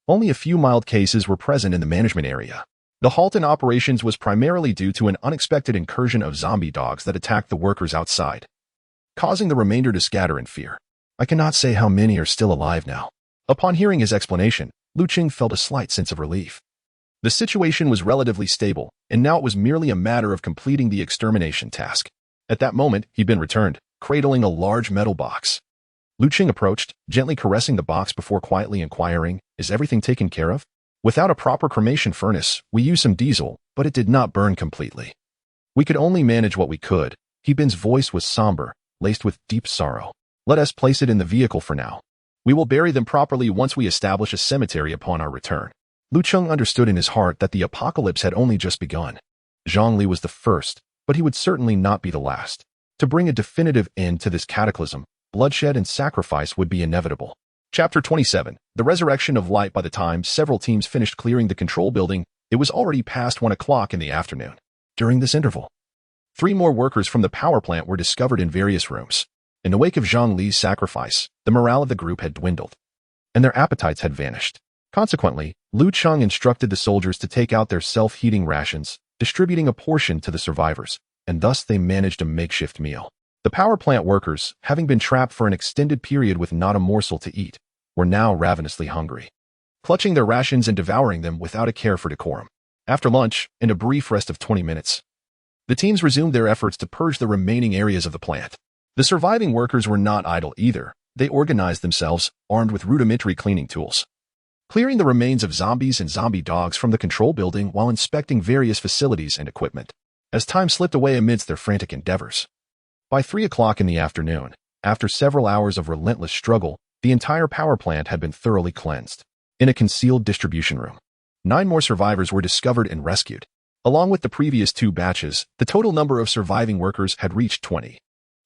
Only a few mild cases were present in the management area. The halt in operations was primarily due to an unexpected incursion of zombie dogs that attacked the workers outside, causing the remainder to scatter in fear. I cannot say how many are still alive now." Upon hearing his explanation, Cheng felt a slight sense of relief. The situation was relatively stable, and now it was merely a matter of completing the extermination task. At that moment, he'd been returned, cradling a large metal box. Cheng approached, gently caressing the box before quietly inquiring, "Is everything taken care of?" "Without a proper cremation furnace, we used some diesel, but it did not burn completely. We could only manage what we could." He Bin's voice was somber, laced with deep sorrow. Let us place it in the vehicle for now. We will bury them properly once we establish a cemetery upon our return. Lu Cheng understood in his heart that the apocalypse had only just begun. Zhang Li was the first, but he would certainly not be the last. To bring a definitive end to this cataclysm, bloodshed and sacrifice would be inevitable. Chapter 27. The Resurrection of Light. By the time several teams finished clearing the control building, it was already past 1 o'clock in the afternoon. During this interval, 3 more workers from the power plant were discovered in various rooms. In the wake of Zhang Li's sacrifice, the morale of the group had dwindled, and their appetites had vanished. Consequently, Lu Cheng instructed the soldiers to take out their self-heating rations, distributing a portion to the survivors, and thus they managed a makeshift meal. The power plant workers, having been trapped for an extended period with not a morsel to eat, were now ravenously hungry, clutching their rations and devouring them without a care for decorum. After lunch, and a brief rest of 20 minutes, the teams resumed their efforts to purge the remaining areas of the plant. The surviving workers were not idle either. They organized themselves, armed with rudimentary cleaning tools, clearing the remains of zombies and zombie dogs from the control building while inspecting various facilities and equipment. As time slipped away amidst their frantic endeavors, by 3 o'clock in the afternoon, after several hours of relentless struggle, the entire power plant had been thoroughly cleansed. In a concealed distribution room, 9 more survivors were discovered and rescued. Along with the previous 2 batches, the total number of surviving workers had reached 20.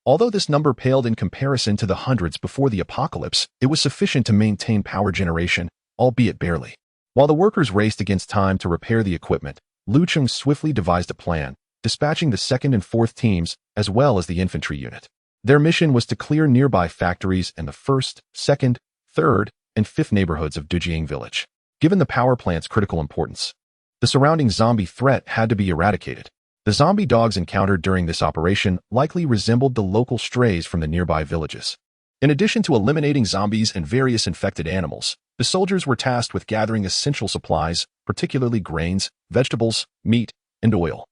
Although this number paled in comparison to the hundreds before the apocalypse, it was sufficient to maintain power generation, albeit barely. While the workers raced against time to repair the equipment, Lu Cheng swiftly devised a plan, dispatching the 2nd and 4th teams, as well as the infantry unit. Their mission was to clear nearby factories and the 1st, 2nd, 3rd, and 5th neighborhoods of Dujiang village. Given the power plant's critical importance, the surrounding zombie threat had to be eradicated. The zombie dogs encountered during this operation likely resembled the local strays from the nearby villages. In addition to eliminating zombies and various infected animals, the soldiers were tasked with gathering essential supplies, particularly grains, vegetables, meat, and oil.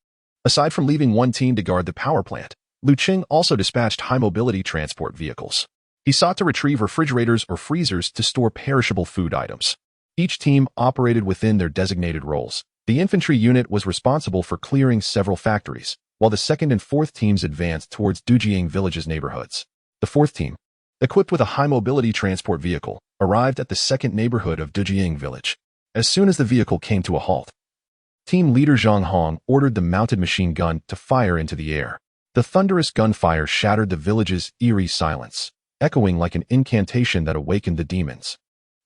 Aside from leaving 1 team to guard the power plant, Lu Cheng also dispatched high-mobility transport vehicles. He sought to retrieve refrigerators or freezers to store perishable food items. Each team operated within their designated roles. The infantry unit was responsible for clearing several factories, while the 2nd and 4th teams advanced towards Dujiang village's neighborhoods. The 4th team, equipped with a high-mobility transport vehicle, arrived at the 2nd neighborhood of Dujiang village. As soon as the vehicle came to a halt, team leader Zhang Hong ordered the mounted machine gun to fire into the air. The thunderous gunfire shattered the village's eerie silence, echoing like an incantation that awakened the demons,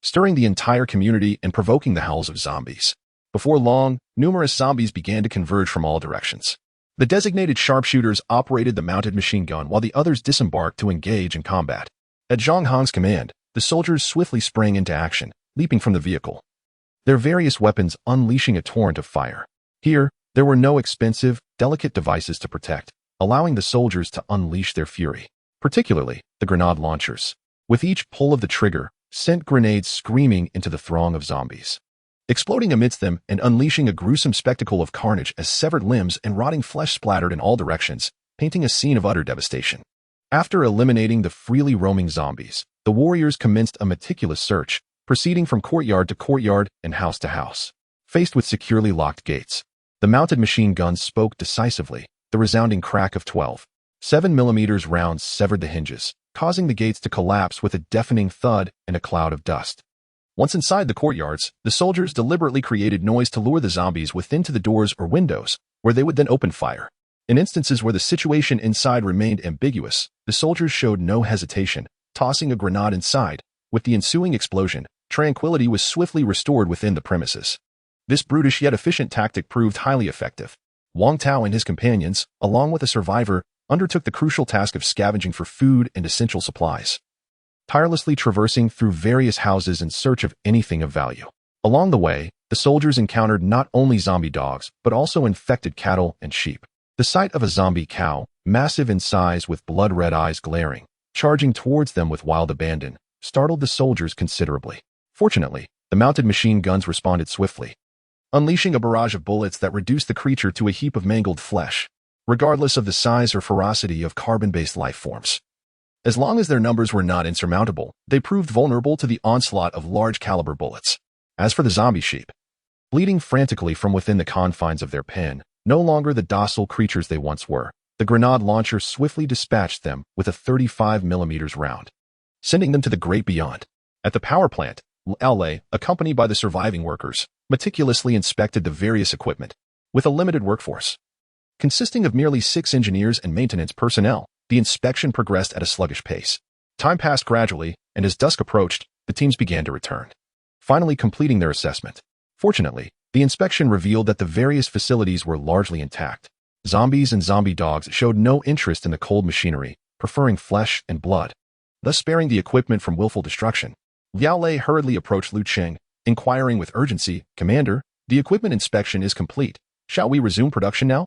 stirring the entire community and provoking the howls of zombies. Before long, numerous zombies began to converge from all directions. The designated sharpshooters operated the mounted machine gun while the others disembarked to engage in combat. At Zhang Hong's command, the soldiers swiftly sprang into action, leaping from the vehicle, their various weapons unleashing a torrent of fire. Here, there were no expensive, delicate devices to protect, allowing the soldiers to unleash their fury, particularly the grenade launchers. With each pull of the trigger, sent grenades screaming into the throng of zombies, exploding amidst them and unleashing a gruesome spectacle of carnage as severed limbs and rotting flesh splattered in all directions, painting a scene of utter devastation. After eliminating the freely roaming zombies, the warriors commenced a meticulous search, proceeding from courtyard to courtyard and house to house. Faced with securely locked gates, the mounted machine guns spoke decisively. The resounding crack of 12 7mm rounds severed the hinges, causing the gates to collapse with a deafening thud and a cloud of dust. Once inside the courtyards, the soldiers deliberately created noise to lure the zombies within to the doors or windows, where they would then open fire. In instances where the situation inside remained ambiguous, the soldiers showed no hesitation, tossing a grenade inside. With the ensuing explosion, tranquility was swiftly restored within the premises. This brutish yet efficient tactic proved highly effective. Wang Tao and his companions, along with a survivor, undertook the crucial task of scavenging for food and essential supplies, tirelessly traversing through various houses in search of anything of value. Along the way, the soldiers encountered not only zombie dogs, but also infected cattle and sheep. The sight of a zombie cow, massive in size with blood-red eyes glaring, charging towards them with wild abandon, startled the soldiers considerably. Fortunately, the mounted machine guns responded swiftly, unleashing a barrage of bullets that reduced the creature to a heap of mangled flesh, regardless of the size or ferocity of carbon-based life forms. As long as their numbers were not insurmountable, they proved vulnerable to the onslaught of large-caliber bullets. As for the zombie sheep, bleeding frantically from within the confines of their pen, no longer the docile creatures they once were, The grenade launcher swiftly dispatched them with a 35mm round, sending them to the great beyond. At the power plant, Liao, accompanied by the surviving workers, meticulously inspected the various equipment. With a limited workforce, consisting of merely 6 engineers and maintenance personnel, the inspection progressed at a sluggish pace. Time passed gradually, and as dusk approached, the teams began to return, finally completing their assessment. Fortunately, the inspection revealed that the various facilities were largely intact. Zombies and zombie dogs showed no interest in the cold machinery, preferring flesh and blood, thus sparing the equipment from willful destruction. Liao hurriedly approached Lu Cheng, inquiring with urgency, "Commander, the equipment inspection is complete. Shall we resume production now?"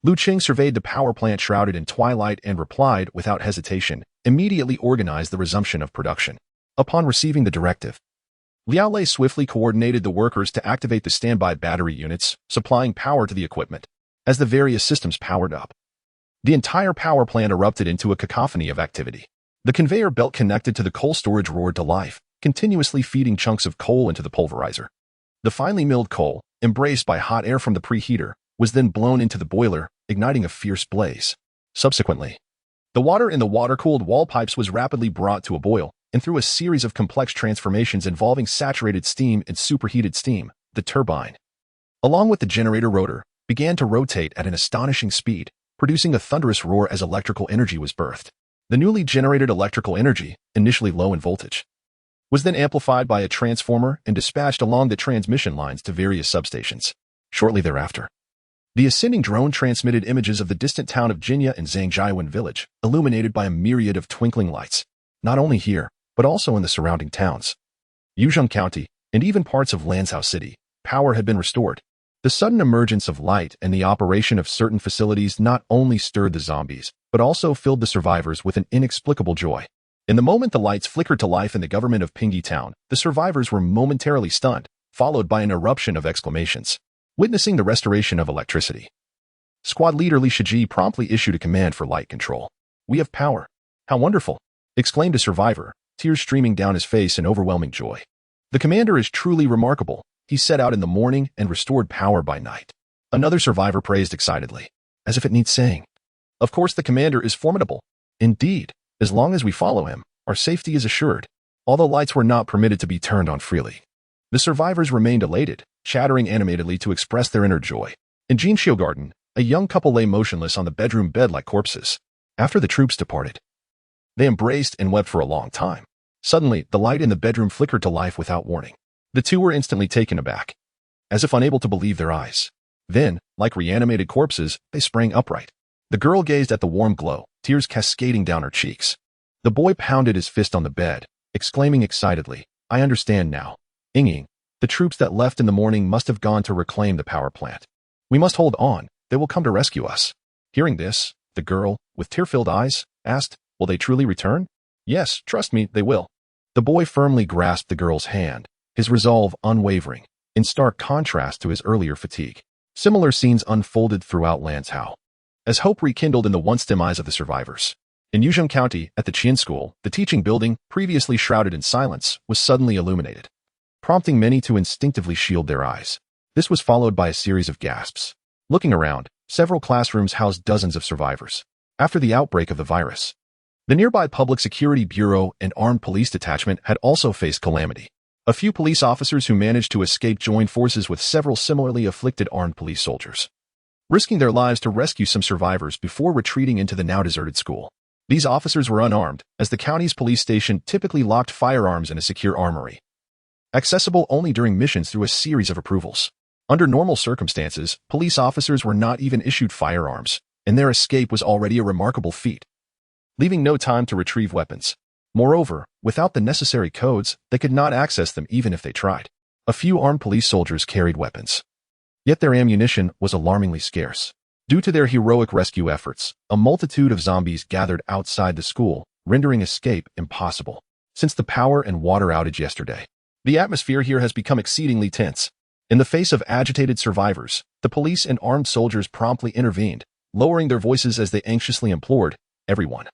Lu Cheng surveyed the power plant shrouded in twilight and replied without hesitation, "Immediately organize the resumption of production." Upon receiving the directive, Liao swiftly coordinated the workers to activate the standby battery units, supplying power to the equipment. As the various systems powered up, the entire power plant erupted into a cacophony of activity. The conveyor belt connected to the coal storage roared to life, continuously feeding chunks of coal into the pulverizer. The finely milled coal, embraced by hot air from the preheater, was then blown into the boiler, igniting a fierce blaze. Subsequently, the water in the water-cooled wall pipes was rapidly brought to a boil, and through a series of complex transformations involving saturated steam and superheated steam, the turbine, along with the generator rotor, began to rotate at an astonishing speed, producing a thunderous roar as electrical energy was birthed. The newly generated electrical energy, initially low in voltage, was then amplified by a transformer and dispatched along the transmission lines to various substations. Shortly thereafter, the ascending drone transmitted images of the distant town of Jinya and Zhangjiawen village, illuminated by a myriad of twinkling lights, not only here, but also in the surrounding towns. Yuzhong County, and even parts of Lanzhou City, power had been restored. The sudden emergence of light and the operation of certain facilities not only stirred the zombies, but also filled the survivors with an inexplicable joy. In the moment the lights flickered to life in the government of Pingyi Town, the survivors were momentarily stunned, followed by an eruption of exclamations. Witnessing the restoration of electricity, Squad leader Li Shiji promptly issued a command for light control. "We have power. How wonderful!" exclaimed a survivor, tears streaming down his face in overwhelming joy. "The commander is truly remarkable. He set out in the morning and restored power by night." Another survivor praised excitedly, as if it needs saying. "Of course the commander is formidable. Indeed, as long as we follow him, our safety is assured." Although lights were not permitted to be turned on freely, the survivors remained elated, chattering animatedly to express their inner joy. In Jinxiu Garden, a young couple lay motionless on the bedroom bed like corpses. After the troops departed, they embraced and wept for a long time. Suddenly, the light in the bedroom flickered to life without warning. The two were instantly taken aback, as if unable to believe their eyes. Then, like reanimated corpses, they sprang upright. The girl gazed at the warm glow, tears cascading down her cheeks. The boy pounded his fist on the bed, exclaiming excitedly, "I understand now. Ying, the troops that left in the morning must have gone to reclaim the power plant. We must hold on. They will come to rescue us." Hearing this, the girl, with tear-filled eyes, asked, "Will they truly return?" "Yes, trust me, they will." The boy firmly grasped the girl's hand, his resolve unwavering, in stark contrast to his earlier fatigue. Similar scenes unfolded throughout Lanzhou, as hope rekindled in the once dim eyes of the survivors. In Yuzhong County, at the Qian School, the teaching building, previously shrouded in silence, was suddenly illuminated, prompting many to instinctively shield their eyes. This was followed by a series of gasps. Looking around, several classrooms housed dozens of survivors. After the outbreak of the virus, the nearby Public Security Bureau and Armed Police Detachment had also faced calamity. A few police officers who managed to escape joined forces with several similarly afflicted armed police soldiers, risking their lives to rescue some survivors before retreating into the now deserted school. These officers were unarmed, as the county's police station typically locked firearms in a secure armory, accessible only during missions through a series of approvals. Under normal circumstances, police officers were not even issued firearms, and their escape was already a remarkable feat, leaving no time to retrieve weapons. Moreover, without the necessary codes, they could not access them even if they tried. A few armed police soldiers carried weapons, yet their ammunition was alarmingly scarce. Due to their heroic rescue efforts, a multitude of zombies gathered outside the school, rendering escape impossible. Since the power and water outage yesterday, the atmosphere here has become exceedingly tense. In the face of agitated survivors, the police and armed soldiers promptly intervened, lowering their voices as they anxiously implored, "Everyone,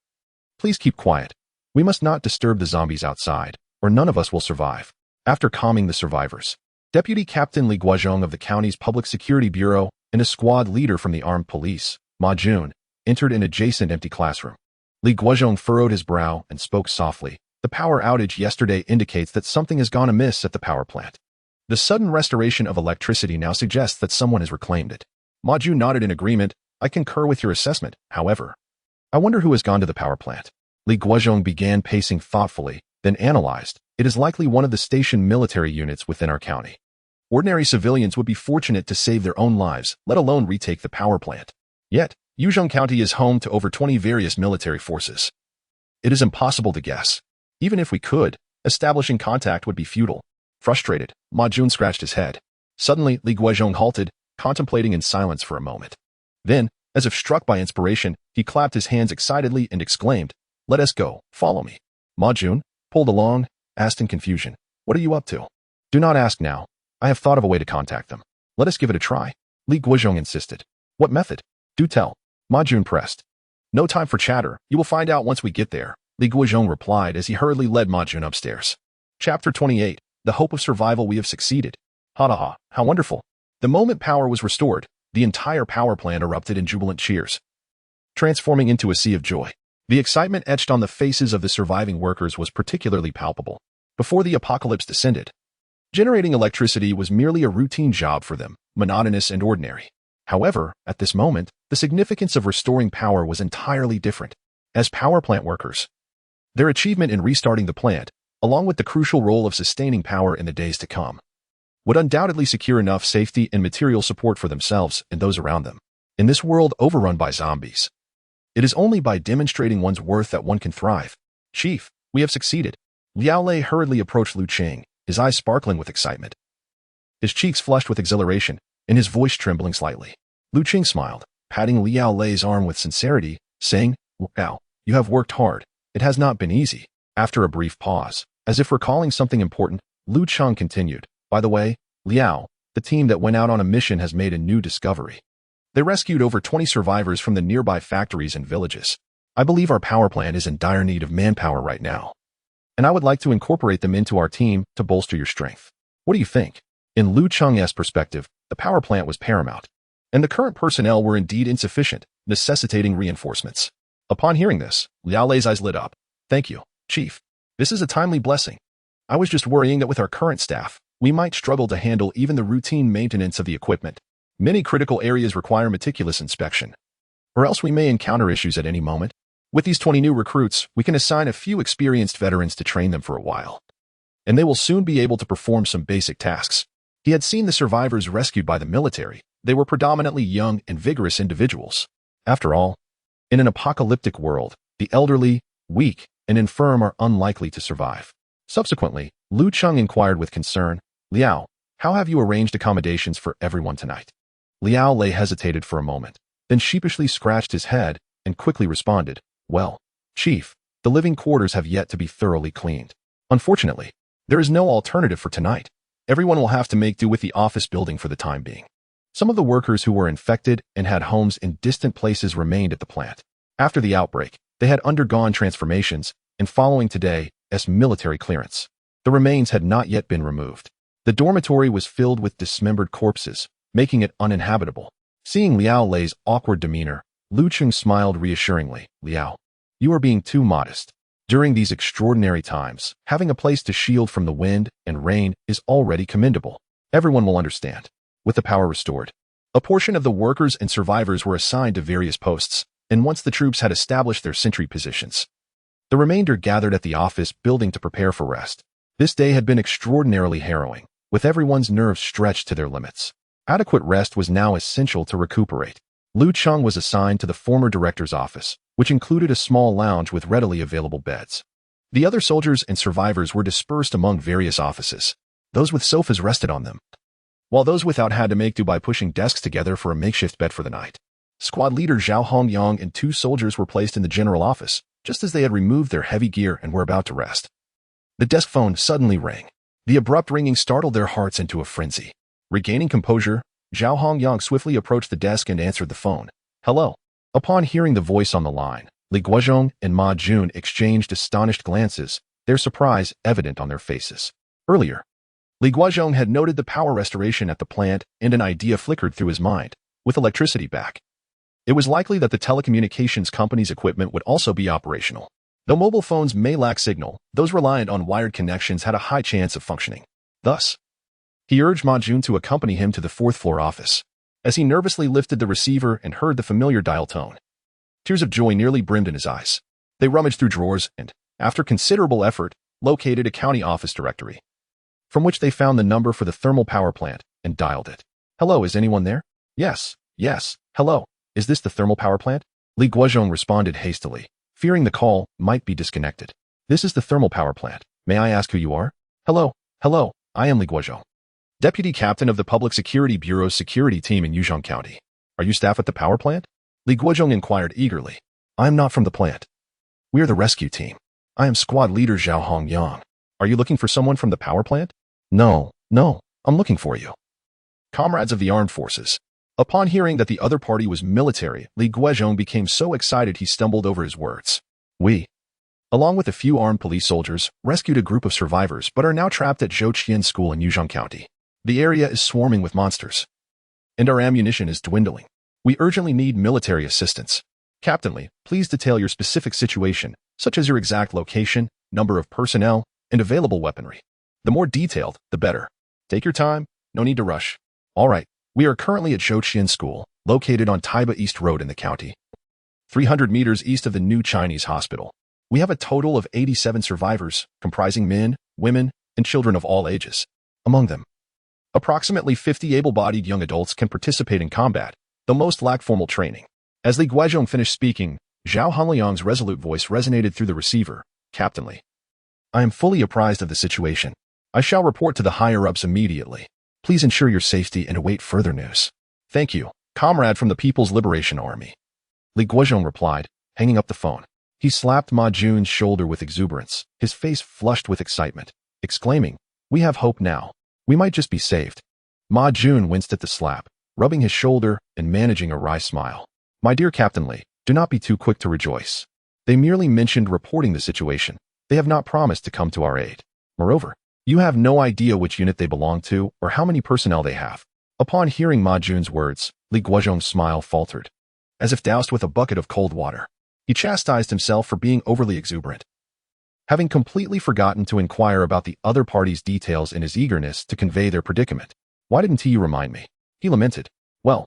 please keep quiet. We must not disturb the zombies outside, or none of us will survive." After calming the survivors, Deputy Captain Li Guozhong of the county's Public Security Bureau and a squad leader from the armed police, Ma Jun, entered an adjacent empty classroom. Li Guozhong furrowed his brow and spoke softly. The power outage yesterday indicates that something has gone amiss at the power plant. The sudden restoration of electricity now suggests that someone has reclaimed it. Ma Jun nodded in agreement. I concur with your assessment, however. I wonder who has gone to the power plant. Li Guozhong began pacing thoughtfully, then analyzed. It is likely one of the station military units within our county. Ordinary civilians would be fortunate to save their own lives, let alone retake the power plant. Yet, Yuzhong County is home to over 20 various military forces. It is impossible to guess. Even if we could, establishing contact would be futile. Frustrated, Ma Jun scratched his head. Suddenly, Li Guozhong halted, contemplating in silence for a moment. Then, as if struck by inspiration, he clapped his hands excitedly and exclaimed, "Let us go, follow me." Ma Jun, pulled along, asked in confusion, "What are you up to?" "Do not ask now. I have thought of a way to contact them. Let us give it a try," Li Guozhong insisted. "What method? Do tell." Ma Jun pressed. "No time for chatter. You will find out once we get there," Li Guozhong replied as he hurriedly led Ma Jun upstairs. Chapter 28. The Hope of Survival. We have succeeded. Ha ha ha, how wonderful. The moment power was restored, the entire power plant erupted in jubilant cheers, transforming into a sea of joy. The excitement etched on the faces of the surviving workers was particularly palpable. Before the apocalypse descended, generating electricity was merely a routine job for them, monotonous and ordinary. However, at this moment, the significance of restoring power was entirely different. As power plant workers, their achievement in restarting the plant, along with the crucial role of sustaining power in the days to come, would undoubtedly secure enough safety and material support for themselves and those around them. In this world overrun by zombies, it is only by demonstrating one's worth that one can thrive. "Chief, we have succeeded." Liao Lei hurriedly approached Lu Cheng, his eyes sparkling with excitement. His cheeks flushed with exhilaration, and his voice trembling slightly. Lu Cheng smiled, patting Liao Lei's arm with sincerity, saying, "Liao, you have worked hard. It has not been easy." After a brief pause, as if recalling something important, Lu Cheng continued, "By the way, Liao, the team that went out on a mission has made a new discovery. They rescued over 20 survivors from the nearby factories and villages. I believe our power plant is in dire need of manpower right now, and I would like to incorporate them into our team to bolster your strength. What do you think?" In Lu Cheng's perspective, the power plant was paramount, and the current personnel were indeed insufficient, necessitating reinforcements. Upon hearing this, Liao Lei's eyes lit up. "Thank you, Chief. This is a timely blessing. I was just worrying that with our current staff, we might struggle to handle even the routine maintenance of the equipment. Many critical areas require meticulous inspection, or else we may encounter issues at any moment. With these 20 new recruits, we can assign a few experienced veterans to train them for a while, and they will soon be able to perform some basic tasks." He had seen the survivors rescued by the military. They were predominantly young and vigorous individuals. After all, in an apocalyptic world, the elderly, weak, and infirm are unlikely to survive. Subsequently, Lu Cheng inquired with concern, "Liao, how have you arranged accommodations for everyone tonight?" Liao Lei hesitated for a moment, then sheepishly scratched his head and quickly responded, "Well, Chief, the living quarters have yet to be thoroughly cleaned. Unfortunately, there is no alternative for tonight. Everyone will have to make do with the office building for the time being. Some of the workers who were infected and had homes in distant places remained at the plant. After the outbreak, they had undergone transformations, and following today's military clearance, the remains had not yet been removed. The dormitory was filled with dismembered corpses, making it uninhabitable." Seeing Liao Lei's awkward demeanor, Lu Cheng smiled reassuringly. "Liao, you are being too modest. During these extraordinary times, having a place to shield from the wind and rain is already commendable. Everyone will understand." With the power restored, a portion of the workers and survivors were assigned to various posts, and once the troops had established their sentry positions, the remainder gathered at the office building to prepare for rest. This day had been extraordinarily harrowing, with everyone's nerves stretched to their limits. Adequate rest was now essential to recuperate. Lu Cheng was assigned to the former director's office, which included a small lounge with readily available beds. The other soldiers and survivors were dispersed among various offices. Those with sofas rested on them, while those without had to make do by pushing desks together for a makeshift bed for the night. Squad leader Zhao Hongyang and 2 soldiers were placed in the general office, just as they had removed their heavy gear and were about to rest. The desk phone suddenly rang. The abrupt ringing startled their hearts into a frenzy. Regaining composure, Zhao Hongyang swiftly approached the desk and answered the phone. "Hello." Upon hearing the voice on the line, Li Guozhong and Ma Jun exchanged astonished glances, their surprise evident on their faces. Earlier, Li Guozhong had noted the power restoration at the plant, and an idea flickered through his mind. With electricity back, It was likely that the telecommunications company's equipment would also be operational. Though mobile phones may lack signal, those reliant on wired connections had a high chance of functioning. Thus, he urged Ma Jun to accompany him to the fourth-floor office. As he nervously lifted the receiver and heard the familiar dial tone, tears of joy nearly brimmed in his eyes. They rummaged through drawers and, after considerable effort, located a county office directory, from which they found the number for the thermal power plant and dialed it. "Hello, is anyone there?" "Yes, yes, hello. Is this the thermal power plant?" Li Guozhong responded hastily, fearing the call might be disconnected. "This is the thermal power plant. May I ask who you are?" "Hello, I am Li Guozhong, Deputy Captain of the Public Security Bureau's security team in Yuzhong County. Are you staff at the power plant?" Li Guozhong inquired eagerly. "I am not from the plant. We are the rescue team. I am squad leader Zhao Hongyang. Are you looking for someone from the power plant?" No, I'm looking for you." Comrades of the armed forces. Upon hearing that the other party was military, Li Guozhong became so excited he stumbled over his words. "We, along with a few armed police soldiers, rescued a group of survivors but are now trapped at Zhouqian School in Yuzhong County. The area is swarming with monsters, and our ammunition is dwindling. We urgently need military assistance. Captain Li, please detail your specific situation, such as your exact location, number of personnel, and available weaponry. The more detailed, the better. Take your time, no need to rush." "All right, we are currently at Zhouqian School, located on Taiba East Road in the county, 300 meters east of the new Chinese hospital. We have a total of 87 survivors, comprising men, women, and children of all ages. Among them, approximately 50 able-bodied young adults can participate in combat, though most lack formal training." As Li Guozhong finished speaking, Zhao Hongliang's resolute voice resonated through the receiver. "Captain Li, I am fully apprised of the situation. I shall report to the higher-ups immediately. Please ensure your safety and await further news." "Thank you, comrade from the People's Liberation Army," Li Guozhong replied, hanging up the phone. He slapped Ma Jun's shoulder with exuberance, his face flushed with excitement, exclaiming, "We have hope now. We might just be saved." Ma Jun winced at the slap, rubbing his shoulder and managing a wry smile. "My dear Captain Li, do not be too quick to rejoice. They merely mentioned reporting the situation. They have not promised to come to our aid. Moreover, you have no idea which unit they belong to or how many personnel they have." Upon hearing Ma Jun's words, Li Guozhong's smile faltered, as if doused with a bucket of cold water. He chastised himself for being overly exuberant, having completely forgotten to inquire about the other party's details in his eagerness to convey their predicament. "Why didn't you remind me?" he lamented. "Well,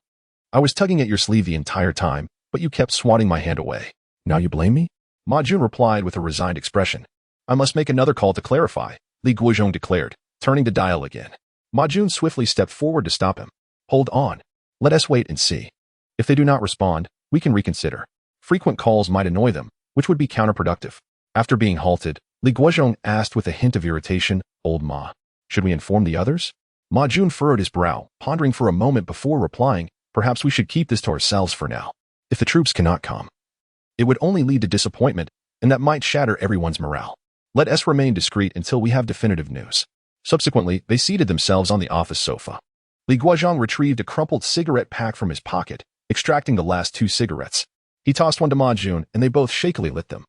I was tugging at your sleeve the entire time, but you kept swatting my hand away. Now you blame me?" Ma Jun replied with a resigned expression. "I must make another call to clarify," Li Guozhong declared, turning to dial again. Ma Jun swiftly stepped forward to stop him. "Hold on. Let us wait and see. If they do not respond, we can reconsider. Frequent calls might annoy them, which would be counterproductive." After being halted, Li Guozhong asked with a hint of irritation, "Old Ma, should we inform the others?" Ma Jun furrowed his brow, pondering for a moment before replying, "Perhaps we should keep this to ourselves for now. If the troops cannot come, it would only lead to disappointment, and that might shatter everyone's morale. Let us remain discreet until we have definitive news." Subsequently, they seated themselves on the office sofa. Li Guozhong retrieved a crumpled cigarette pack from his pocket, extracting the last 2 cigarettes. He tossed one to Ma Jun, and they both shakily lit them,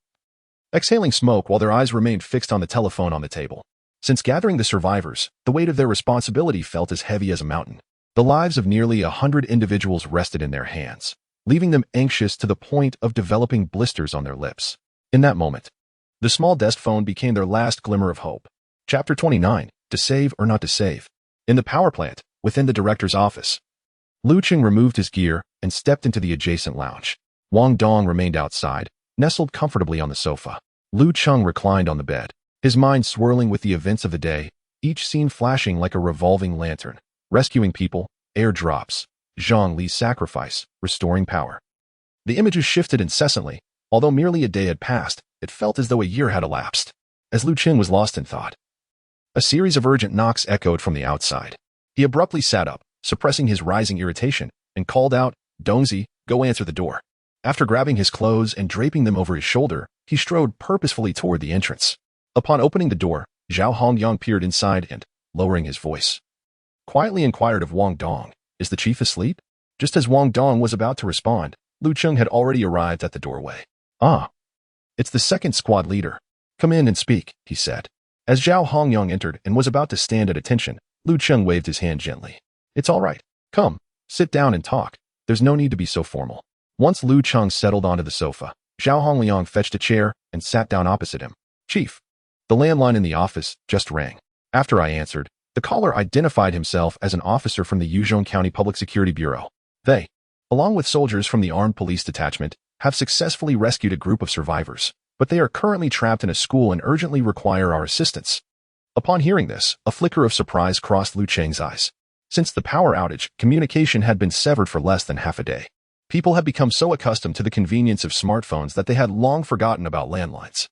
exhaling smoke while their eyes remained fixed on the telephone on the table. Since gathering the survivors, the weight of their responsibility felt as heavy as a mountain. The lives of nearly 100 individuals rested in their hands, leaving them anxious to the point of developing blisters on their lips. In that moment, the small desk phone became their last glimmer of hope. Chapter 29, To Save or Not to Save. In the power plant, within the director's office, Lu Cheng removed his gear and stepped into the adjacent lounge. Wang Dong remained outside, nestled comfortably on the sofa. Lu Cheng reclined on the bed, his mind swirling with the events of the day, each scene flashing like a revolving lantern. Rescuing people, airdrops, Zhang Li's sacrifice, restoring power. The images shifted incessantly. Although merely a day had passed, it felt as though a year had elapsed. As Lu Cheng was lost in thought, a series of urgent knocks echoed from the outside. He abruptly sat up, suppressing his rising irritation, and called out, "Dongzi, go answer the door." After grabbing his clothes and draping them over his shoulder, he strode purposefully toward the entrance. Upon opening the door, Zhao Hongyang peered inside and, lowering his voice, quietly inquired of Wang Dong, "Is the chief asleep?" Just as Wang Dong was about to respond, Lu Cheng had already arrived at the doorway. "Ah, it's the second squad leader. Come in and speak," he said. As Zhao Hongyang entered and was about to stand at attention, Lu Cheng waved his hand gently. "It's all right. Come, sit down and talk. There's no need to be so formal." Once Lu Cheng settled onto the sofa, Zhao Hongliang fetched a chair and sat down opposite him. Chief. The landline in the office just rang. After I answered, the caller identified himself as an officer from the Yuzhong County Public Security Bureau. They, along with soldiers from the Armed Police Detachment, have successfully rescued a group of survivors, but they are currently trapped in a school and urgently require our assistance. Upon hearing this, a flicker of surprise crossed Lu Cheng's eyes. Since the power outage, communication had been severed for less than half a day. People had become so accustomed to the convenience of smartphones that they had long forgotten about landlines.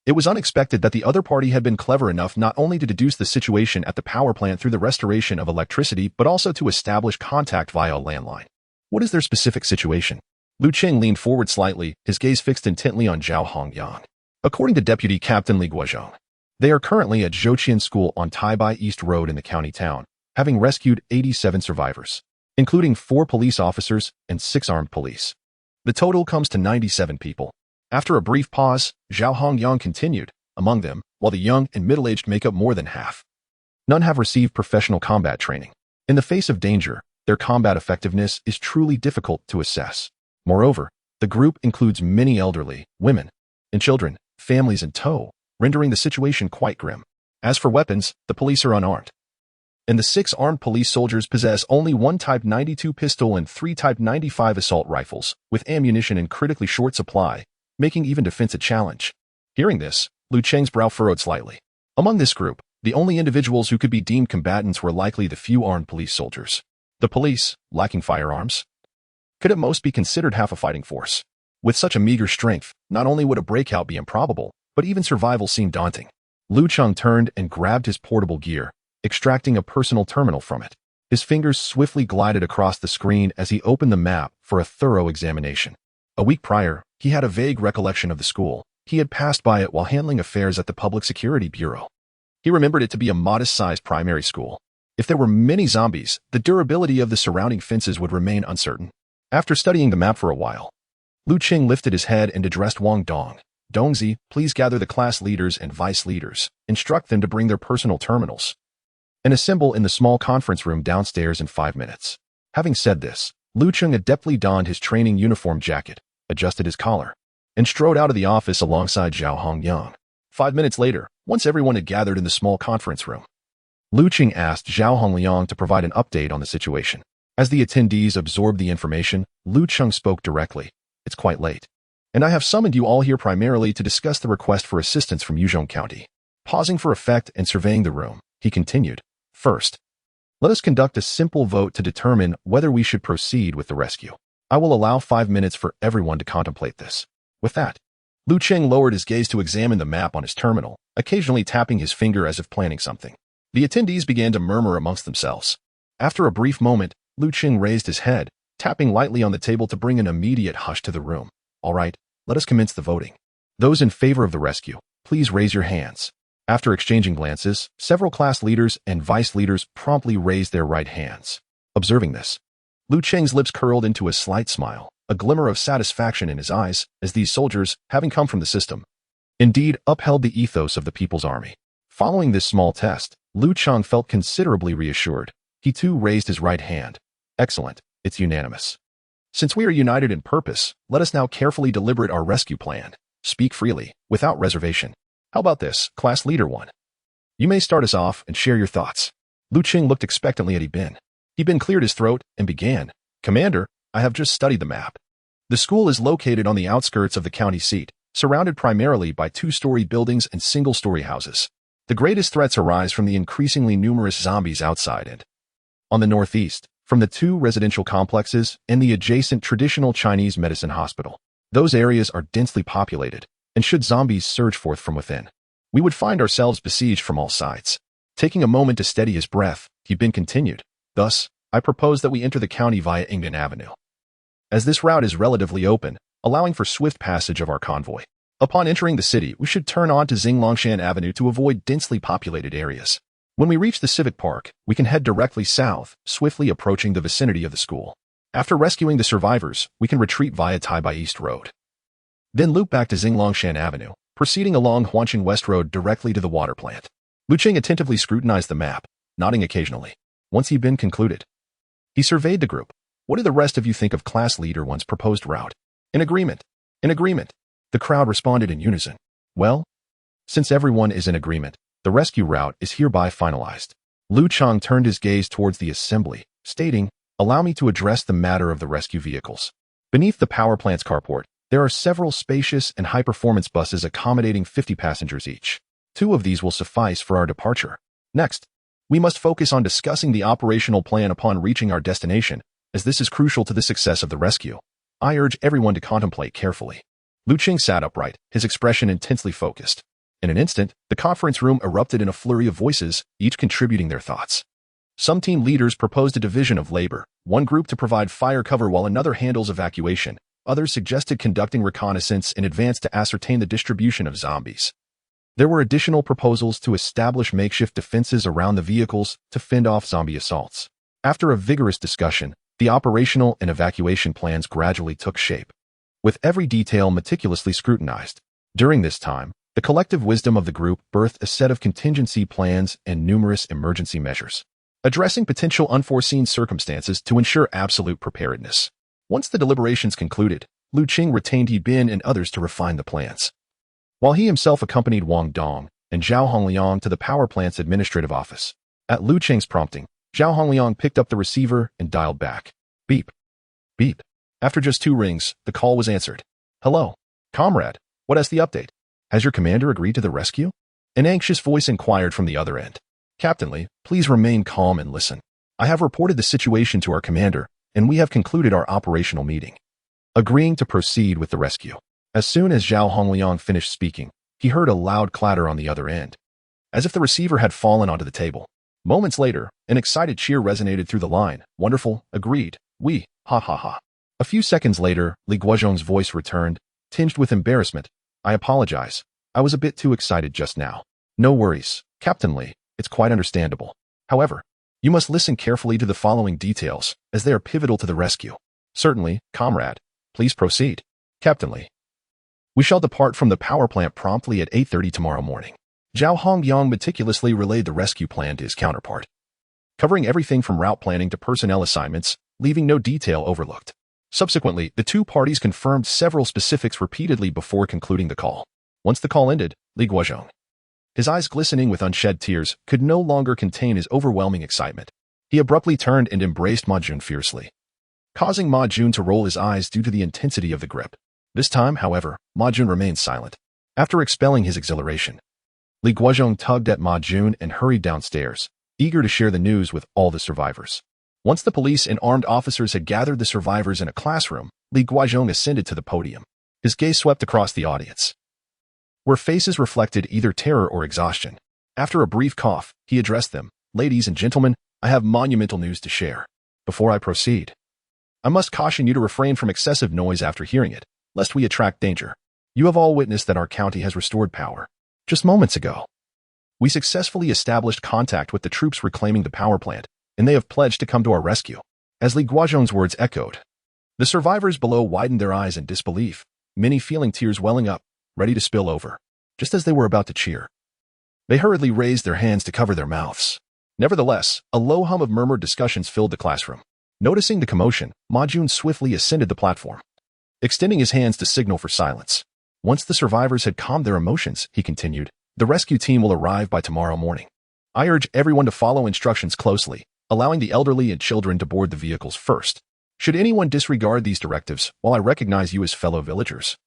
It was unexpected that the other party had been clever enough not only to deduce the situation at the power plant through the restoration of electricity, but also to establish contact via a landline. What is their specific situation? Lu Cheng leaned forward slightly, his gaze fixed intently on Zhao Hongyang. According to Deputy Captain Li Guozhong, they are currently at Zhouqian School on Taibai East Road in the county town, having rescued 87 survivors, including 4 police officers and 6 armed police. The total comes to 97 people. After a brief pause, Zhao Hongyang continued, among them, while the young and middle-aged make up more than half. None have received professional combat training. In the face of danger, their combat effectiveness is truly difficult to assess. Moreover, the group includes many elderly, women, and children, families in tow, rendering the situation quite grim. As for weapons, the police are unarmed, and the 6 armed police soldiers possess only 1 Type 92 pistol and 3 Type 95 assault rifles, with ammunition in critically short supply, making even defense a challenge. Hearing this, Lu Cheng's brow furrowed slightly. Among this group, the only individuals who could be deemed combatants were likely the few armed police soldiers. The police, lacking firearms, could at most be considered half a fighting force. With such a meager strength, not only would a breakout be improbable, but even survival seemed daunting. Lu Cheng turned and grabbed his portable gear, extracting a personal terminal from it. His fingers swiftly glided across the screen as he opened the map for a thorough examination. A week prior, he had a vague recollection of the school. He had passed by it while handling affairs at the Public Security Bureau. He remembered it to be a modest-sized primary school. If there were many zombies, the durability of the surrounding fences would remain uncertain. After studying the map for a while, Lu Cheng lifted his head and addressed Wang Dong. Dongzi, please gather the class leaders and vice leaders. Instruct them to bring their personal terminals and assemble in the small conference room downstairs in 5 minutes. Having said this, Lu Cheng adeptly donned his training uniform jacket, adjusted his collar, and strode out of the office alongside Zhao Hongyang. 5 minutes later, once everyone had gathered in the small conference room, Lu Cheng asked Zhao Hongliang to provide an update on the situation. As the attendees absorbed the information, Lu Cheng spoke directly. It's quite late, and I have summoned you all here primarily to discuss the request for assistance from Yuzhong County. Pausing for effect and surveying the room, he continued. First, let us conduct a simple vote to determine whether we should proceed with the rescue. I will allow 5 minutes for everyone to contemplate this. With that, Lu Cheng lowered his gaze to examine the map on his terminal, occasionally tapping his finger as if planning something. The attendees began to murmur amongst themselves. After a brief moment, Lu Cheng raised his head, tapping lightly on the table to bring an immediate hush to the room. All right, let us commence the voting. Those in favor of the rescue, please raise your hands. After exchanging glances, several class leaders and vice leaders promptly raised their right hands. Observing this, Lu Cheng's lips curled into a slight smile, a glimmer of satisfaction in his eyes, as these soldiers, having come from the system, indeed upheld the ethos of the People's Army. Following this small test, Lu Cheng felt considerably reassured. He too raised his right hand. Excellent, it's unanimous. Since we are united in purpose, let us now carefully deliberate our rescue plan. Speak freely, without reservation. How about this, Class Leader 1? You may start us off and share your thoughts. Lu Cheng looked expectantly at Bin. Bin cleared his throat and began. Commander, I have just studied the map. The school is located on the outskirts of the county seat, surrounded primarily by 2-story buildings and single-story houses. The greatest threats arise from the increasingly numerous zombies outside and, on the northeast, from the 2 residential complexes and the adjacent traditional Chinese medicine hospital. Those areas are densely populated, and should zombies surge forth from within, we would find ourselves besieged from all sides. Taking a moment to steady his breath, Bin continued. Thus, I propose that we enter the county via Ingnan Avenue, as this route is relatively open, allowing for swift passage of our convoy. Upon entering the city, we should turn on to Xinglongshan Avenue to avoid densely populated areas. When we reach the Civic Park, we can head directly south, swiftly approaching the vicinity of the school. After rescuing the survivors, we can retreat via Taibai East Road. Then loop back to Xinglongshan Avenue, proceeding along Huanqing West Road directly to the water plant. Lu Cheng attentively scrutinized the map, nodding occasionally. Once Bin concluded, he surveyed the group. What do the rest of you think of class leader one's proposed route? In agreement. In agreement. The crowd responded in unison. Well, since everyone is in agreement, the rescue route is hereby finalized. Lu Cheng turned his gaze towards the assembly, stating, "Allow me to address the matter of the rescue vehicles." Beneath the power plant's carport, there are several spacious and high-performance buses accommodating 50 passengers each. 2 of these will suffice for our departure. Next, we must focus on discussing the operational plan upon reaching our destination, as this is crucial to the success of the rescue. I urge everyone to contemplate carefully. Lu Cheng sat upright, his expression intensely focused. In an instant, the conference room erupted in a flurry of voices, each contributing their thoughts. Some team leaders proposed a division of labor, one group to provide fire cover while another handles evacuation. Others suggested conducting reconnaissance in advance to ascertain the distribution of zombies. There were additional proposals to establish makeshift defenses around the vehicles to fend off zombie assaults. After a vigorous discussion, the operational and evacuation plans gradually took shape, with every detail meticulously scrutinized. During this time, the collective wisdom of the group birthed a set of contingency plans and numerous emergency measures, addressing potential unforeseen circumstances to ensure absolute preparedness. Once the deliberations concluded, Lu Cheng retained Yi Bin and others to refine the plans, while he himself accompanied Wang Dong and Zhao Hongliang to the power plant's administrative office. At Lu Cheng's prompting, Zhao Hongliang picked up the receiver and dialed back. Beep. Beep. After just 2 rings, the call was answered. Hello, comrade. What is the update? Has your commander agreed to the rescue? An anxious voice inquired from the other end. Captain Lee, please remain calm and listen. I have reported the situation to our commander, and we have concluded our operational meeting, agreeing to proceed with the rescue. As soon as Zhao Hongliang finished speaking, he heard a loud clatter on the other end, as if the receiver had fallen onto the table. Moments later, an excited cheer resonated through the line. Wonderful, agreed. We, ha ha ha. A few seconds later, Li Guozhong's voice returned, tinged with embarrassment. I apologize. I was a bit too excited just now. No worries, Captain Lee. It's quite understandable. However, you must listen carefully to the following details, as they are pivotal to the rescue. Certainly, comrade. Please proceed. Captain Lee. We shall depart from the power plant promptly at 8:30 tomorrow morning. Zhao Hongyang meticulously relayed the rescue plan to his counterpart, covering everything from route planning to personnel assignments, leaving no detail overlooked. Subsequently, the 2 parties confirmed several specifics repeatedly before concluding the call. Once the call ended, Li Guozhong, his eyes glistening with unshed tears, could no longer contain his overwhelming excitement. He abruptly turned and embraced Ma Jun fiercely, causing Ma Jun to roll his eyes due to the intensity of the grip. This time, however, Ma Jun remained silent. After expelling his exhilaration, Li Guozhong tugged at Ma Jun and hurried downstairs, eager to share the news with all the survivors. Once the police and armed officers had gathered the survivors in a classroom, Li Guozhong ascended to the podium. His gaze swept across the audience, where faces reflected either terror or exhaustion. After a brief cough, he addressed them. Ladies and gentlemen, I have monumental news to share. Before I proceed, I must caution you to refrain from excessive noise after hearing it, lest we attract danger. You have all witnessed that our county has restored power. Just moments ago, we successfully established contact with the troops reclaiming the power plant, and they have pledged to come to our rescue. As Li Guozhong's words echoed, the survivors below widened their eyes in disbelief, many feeling tears welling up, ready to spill over. Just as they were about to cheer, they hurriedly raised their hands to cover their mouths. Nevertheless, a low hum of murmured discussions filled the classroom. Noticing the commotion, Ma Jun swiftly ascended the platform, extending his hands to signal for silence. Once the survivors had calmed their emotions, he continued, the rescue team will arrive by tomorrow morning. I urge everyone to follow instructions closely, allowing the elderly and children to board the vehicles first. Should anyone disregard these directives, while I recognize you as fellow villagers,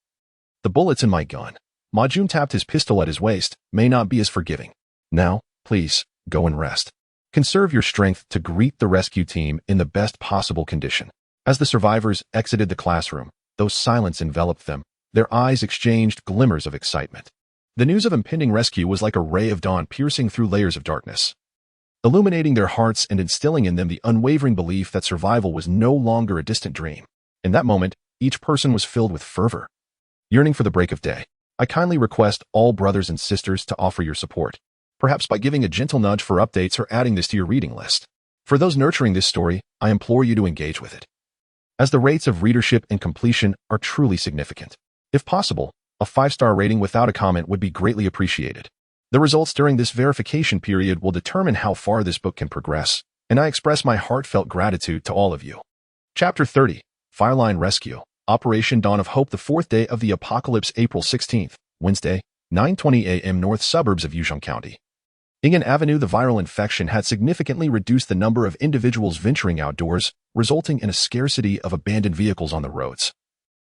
the bullets in my gun, Ma Jun tapped his pistol at his waist, may not be as forgiving. Now, please, go and rest. Conserve your strength to greet the rescue team in the best possible condition. As the survivors exited the classroom, though silence enveloped them, their eyes exchanged glimmers of excitement. The news of impending rescue was like a ray of dawn piercing through layers of darkness, illuminating their hearts and instilling in them the unwavering belief that survival was no longer a distant dream. In that moment, each person was filled with fervor, yearning for the break of day. I kindly request all brothers and sisters to offer your support, perhaps by giving a gentle nudge for updates or adding this to your reading list. For those nurturing this story, I implore you to engage with it, as the rates of readership and completion are truly significant. If possible, a 5-star rating without a comment would be greatly appreciated. The results during this verification period will determine how far this book can progress, and I express my heartfelt gratitude to all of you. Chapter 30. Fireline Rescue. Operation Dawn of Hope. The fourth day of the apocalypse, April 16th, Wednesday, 9:20 a.m. North suburbs of Yuzhong County. Ingen Avenue. The viral infection had significantly reduced the number of individuals venturing outdoors, resulting in a scarcity of abandoned vehicles on the roads,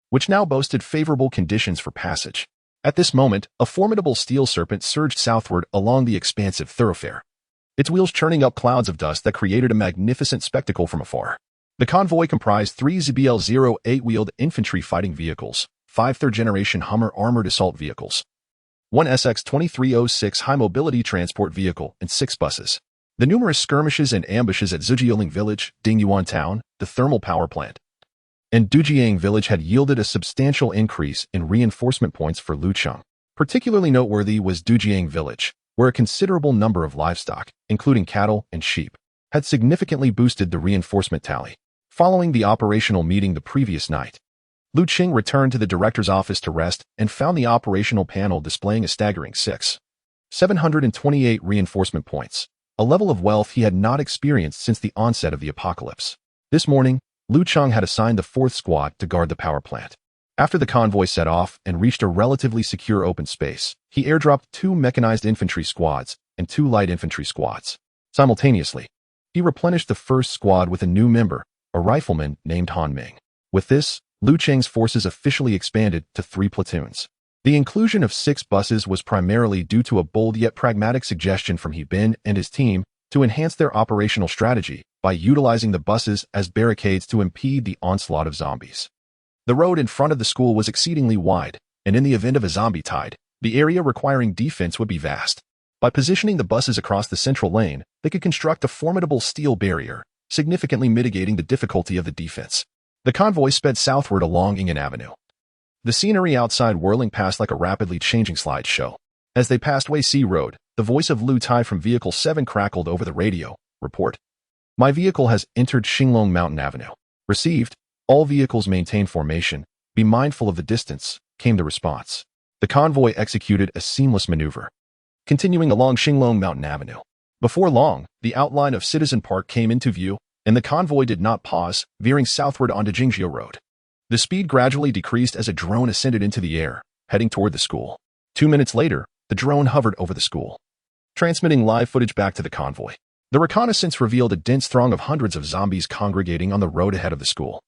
which now boasted favorable conditions for passage. At this moment, a formidable steel serpent surged southward along the expansive thoroughfare, its wheels churning up clouds of dust that created a magnificent spectacle from afar. The convoy comprised 3 ZBL-08 wheeled infantry fighting vehicles, 5 third-generation Hummer armored assault vehicles, 1 SX-2306 high-mobility transport vehicle, and 6 buses. The numerous skirmishes and ambushes at Zhujioling Village, Dingyuan Town, the thermal power plant, and Dujiang Village had yielded a substantial increase in reinforcement points for Lucheng. Particularly noteworthy was Dujiang Village, where a considerable number of livestock, including cattle and sheep, had significantly boosted the reinforcement tally. Following the operational meeting the previous night, Lu Qing returned to the director's office to rest and found the operational panel displaying a staggering 728 reinforcement points, a level of wealth he had not experienced since the onset of the apocalypse. This morning, Lu Cheng had assigned the 4th Squad to guard the power plant. After the convoy set off and reached a relatively secure open space, he airdropped 2 mechanized infantry squads and 2 light infantry squads. Simultaneously, he replenished the 1st Squad with a new member, a rifleman named Han Ming. With this, Lu Cheng's forces officially expanded to 3 platoons. The inclusion of 6 buses was primarily due to a bold yet pragmatic suggestion from He Bin and his team to enhance their operational strategy by utilizing the buses as barricades to impede the onslaught of zombies. The road in front of the school was exceedingly wide, and in the event of a zombie tide, the area requiring defense would be vast. By positioning the buses across the central lane, they could construct a formidable steel barrier, significantly mitigating the difficulty of the defense. The convoy sped southward along Ingen Avenue, the scenery outside whirling past like a rapidly changing slideshow. As they passed Wei Si Road, the voice of Lu Tai from Vehicle 7 crackled over the radio. Report. My vehicle has entered Xinglong Mountain Avenue. Received. All vehicles maintain formation. Be mindful of the distance, came the response. The convoy executed a seamless maneuver, continuing along Xinglong Mountain Avenue. Before long, the outline of Citizen Park came into view, and the convoy did not pause, veering southward onto Jingjiu Road. The speed gradually decreased as a drone ascended into the air, heading toward the school. 2 minutes later, the drone hovered over the school, transmitting live footage back to the convoy. The reconnaissance revealed a dense throng of hundreds of zombies congregating on the road ahead of the school,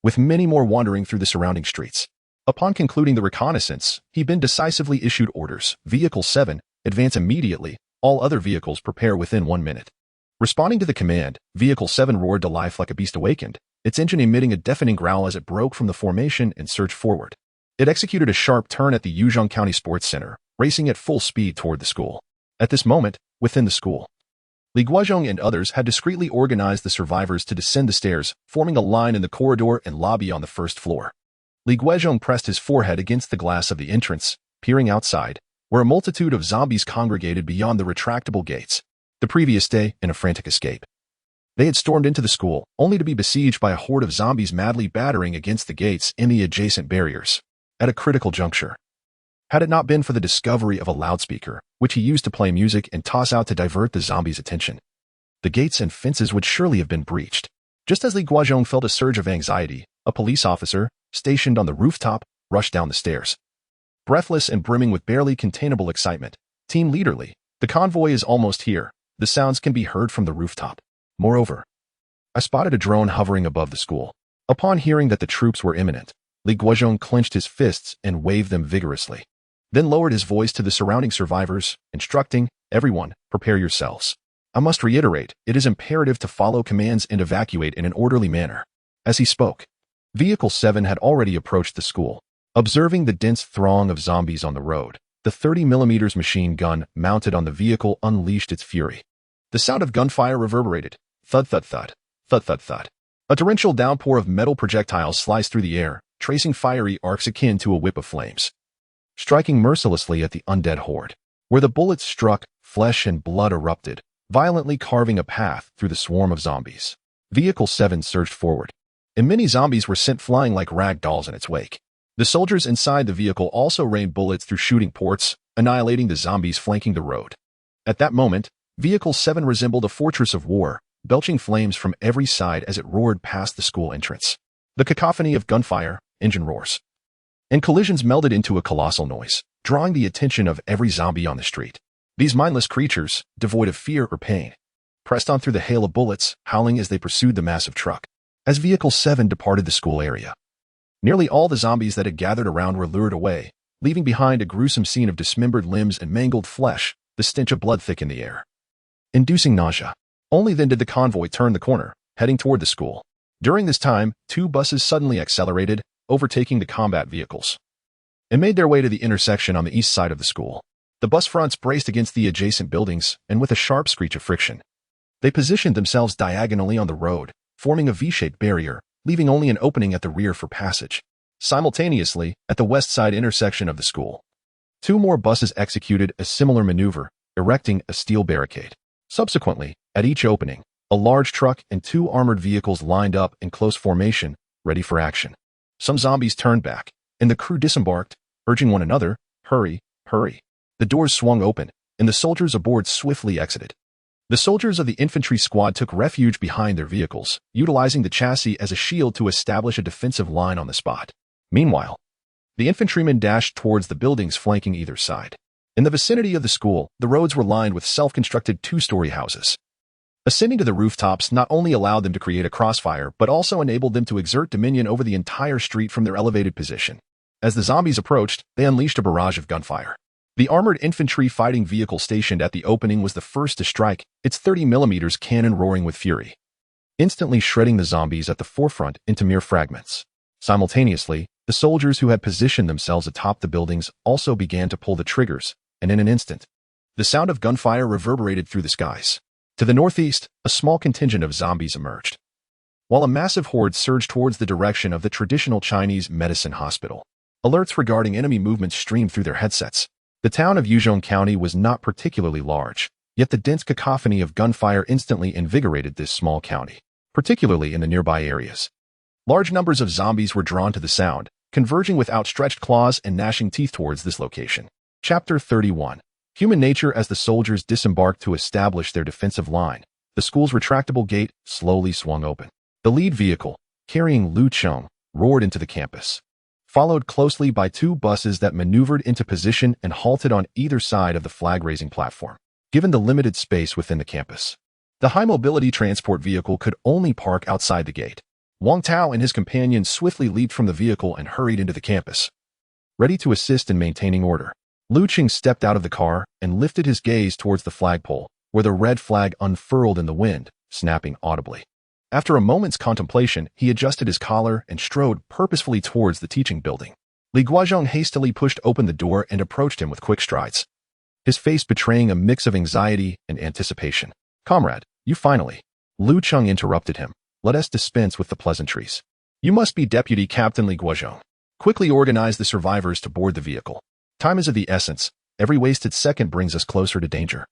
with many more wandering through the surrounding streets. Upon concluding the reconnaissance, He Bin decisively issued orders. Vehicle 7, advance immediately. All other vehicles prepare within 1 minute. Responding to the command, Vehicle 7 roared to life like a beast awakened, its engine emitting a deafening growl as it broke from the formation and surged forward. It executed a sharp turn at the Yuzhong County Sports Center, racing at full speed toward the school. At this moment, within the school, Li Guozhong and others had discreetly organized the survivors to descend the stairs, forming a line in the corridor and lobby on the 1st floor. Li Guozhong pressed his forehead against the glass of the entrance, peering outside, where a multitude of zombies congregated beyond the retractable gates. The previous day, in a frantic escape, they had stormed into the school, only to be besieged by a horde of zombies madly battering against the gates and the adjacent barriers. At a critical juncture, had it not been for the discovery of a loudspeaker, which he used to play music and toss out to divert the zombies' attention, the gates and fences would surely have been breached. Just as Li Guozhong felt a surge of anxiety, a police officer, stationed on the rooftop, rushed down the stairs. Breathless and brimming with barely containable excitement, Team Leader Li, the convoy is almost here. The sounds can be heard from the rooftop. Moreover, I spotted a drone hovering above the school. Upon hearing that the troops were imminent, Li Guozhong clenched his fists and waved them vigorously, then lowered his voice to the surrounding survivors, instructing, everyone, prepare yourselves. I must reiterate, it is imperative to follow commands and evacuate in an orderly manner. As he spoke, Vehicle 7 had already approached the school. Observing the dense throng of zombies on the road, the 30mm machine gun mounted on the vehicle unleashed its fury. The sound of gunfire reverberated. Thud, thud, thud. Thud, thud, thud. A torrential downpour of metal projectiles sliced through the air, tracing fiery arcs akin to a whip of flames, striking mercilessly at the undead horde. Where the bullets struck, flesh and blood erupted, violently carving a path through the swarm of zombies. Vehicle 7 surged forward, and many zombies were sent flying like rag dolls in its wake. The soldiers inside the vehicle also rained bullets through shooting ports, annihilating the zombies flanking the road. At that moment, Vehicle 7 resembled a fortress of war, belching flames from every side as it roared past the school entrance. The cacophony of gunfire, engine roars, and collisions melded into a colossal noise, drawing the attention of every zombie on the street. These mindless creatures, devoid of fear or pain, pressed on through the hail of bullets, howling as they pursued the massive truck. As Vehicle 7 departed the school area, nearly all the zombies that had gathered around were lured away, leaving behind a gruesome scene of dismembered limbs and mangled flesh, the stench of blood thick in the air, inducing nausea. Only then did the convoy turn the corner, heading toward the school. During this time, 2 buses suddenly accelerated, overtaking the combat vehicles, and made their way to the intersection on the east side of the school. The bus fronts braced against the adjacent buildings, and with a sharp screech of friction, they positioned themselves diagonally on the road, forming a V-shaped barrier, leaving only an opening at the rear for passage. Simultaneously, at the west side intersection of the school, 2 more buses executed a similar maneuver, erecting a steel barricade. Subsequently, at each opening, a large truck and 2 armored vehicles lined up in close formation, ready for action. Some zombies turned back, and the crew disembarked, urging one another, "Hurry, hurry." The doors swung open, and the soldiers aboard swiftly exited. The soldiers of the infantry squad took refuge behind their vehicles, utilizing the chassis as a shield to establish a defensive line on the spot. Meanwhile, the infantrymen dashed towards the buildings flanking either side. In the vicinity of the school, the roads were lined with self-constructed 2-story houses. Ascending to the rooftops not only allowed them to create a crossfire, but also enabled them to exert dominion over the entire street from their elevated position. As the zombies approached, they unleashed a barrage of gunfire. The armored infantry fighting vehicle stationed at the opening was the first to strike, its 30mm cannon roaring with fury, instantly shredding the zombies at the forefront into mere fragments. Simultaneously, the soldiers who had positioned themselves atop the buildings also began to pull the triggers, and in an instant, the sound of gunfire reverberated through the skies. To the northeast, a small contingent of zombies emerged, while a massive horde surged towards the direction of the traditional Chinese medicine hospital. Alerts regarding enemy movements streamed through their headsets. The town of Yuzhong County was not particularly large, yet the dense cacophony of gunfire instantly invigorated this small county, particularly in the nearby areas. Large numbers of zombies were drawn to the sound, converging with outstretched claws and gnashing teeth towards this location. Chapter 31. Human nature. As the soldiers disembarked to establish their defensive line, the school's retractable gate slowly swung open. The lead vehicle, carrying Lu Cheng, roared into the campus, followed closely by 2 buses that maneuvered into position and halted on either side of the flag-raising platform. Given the limited space within the campus, the high-mobility transport vehicle could only park outside the gate. Wang Tao and his companions swiftly leaped from the vehicle and hurried into the campus, ready to assist in maintaining order. Lu Cheng stepped out of the car and lifted his gaze towards the flagpole, where the red flag unfurled in the wind, snapping audibly. After a moment's contemplation, he adjusted his collar and strode purposefully towards the teaching building. Li Guozhong hastily pushed open the door and approached him with quick strides, his face betraying a mix of anxiety and anticipation. "Comrade, you finally..." Lu Cheng interrupted him. "Let us dispense with the pleasantries. You must be Deputy Captain Li Guozhong. Quickly organize the survivors to board the vehicle. Time is of the essence. Every wasted second brings us closer to danger."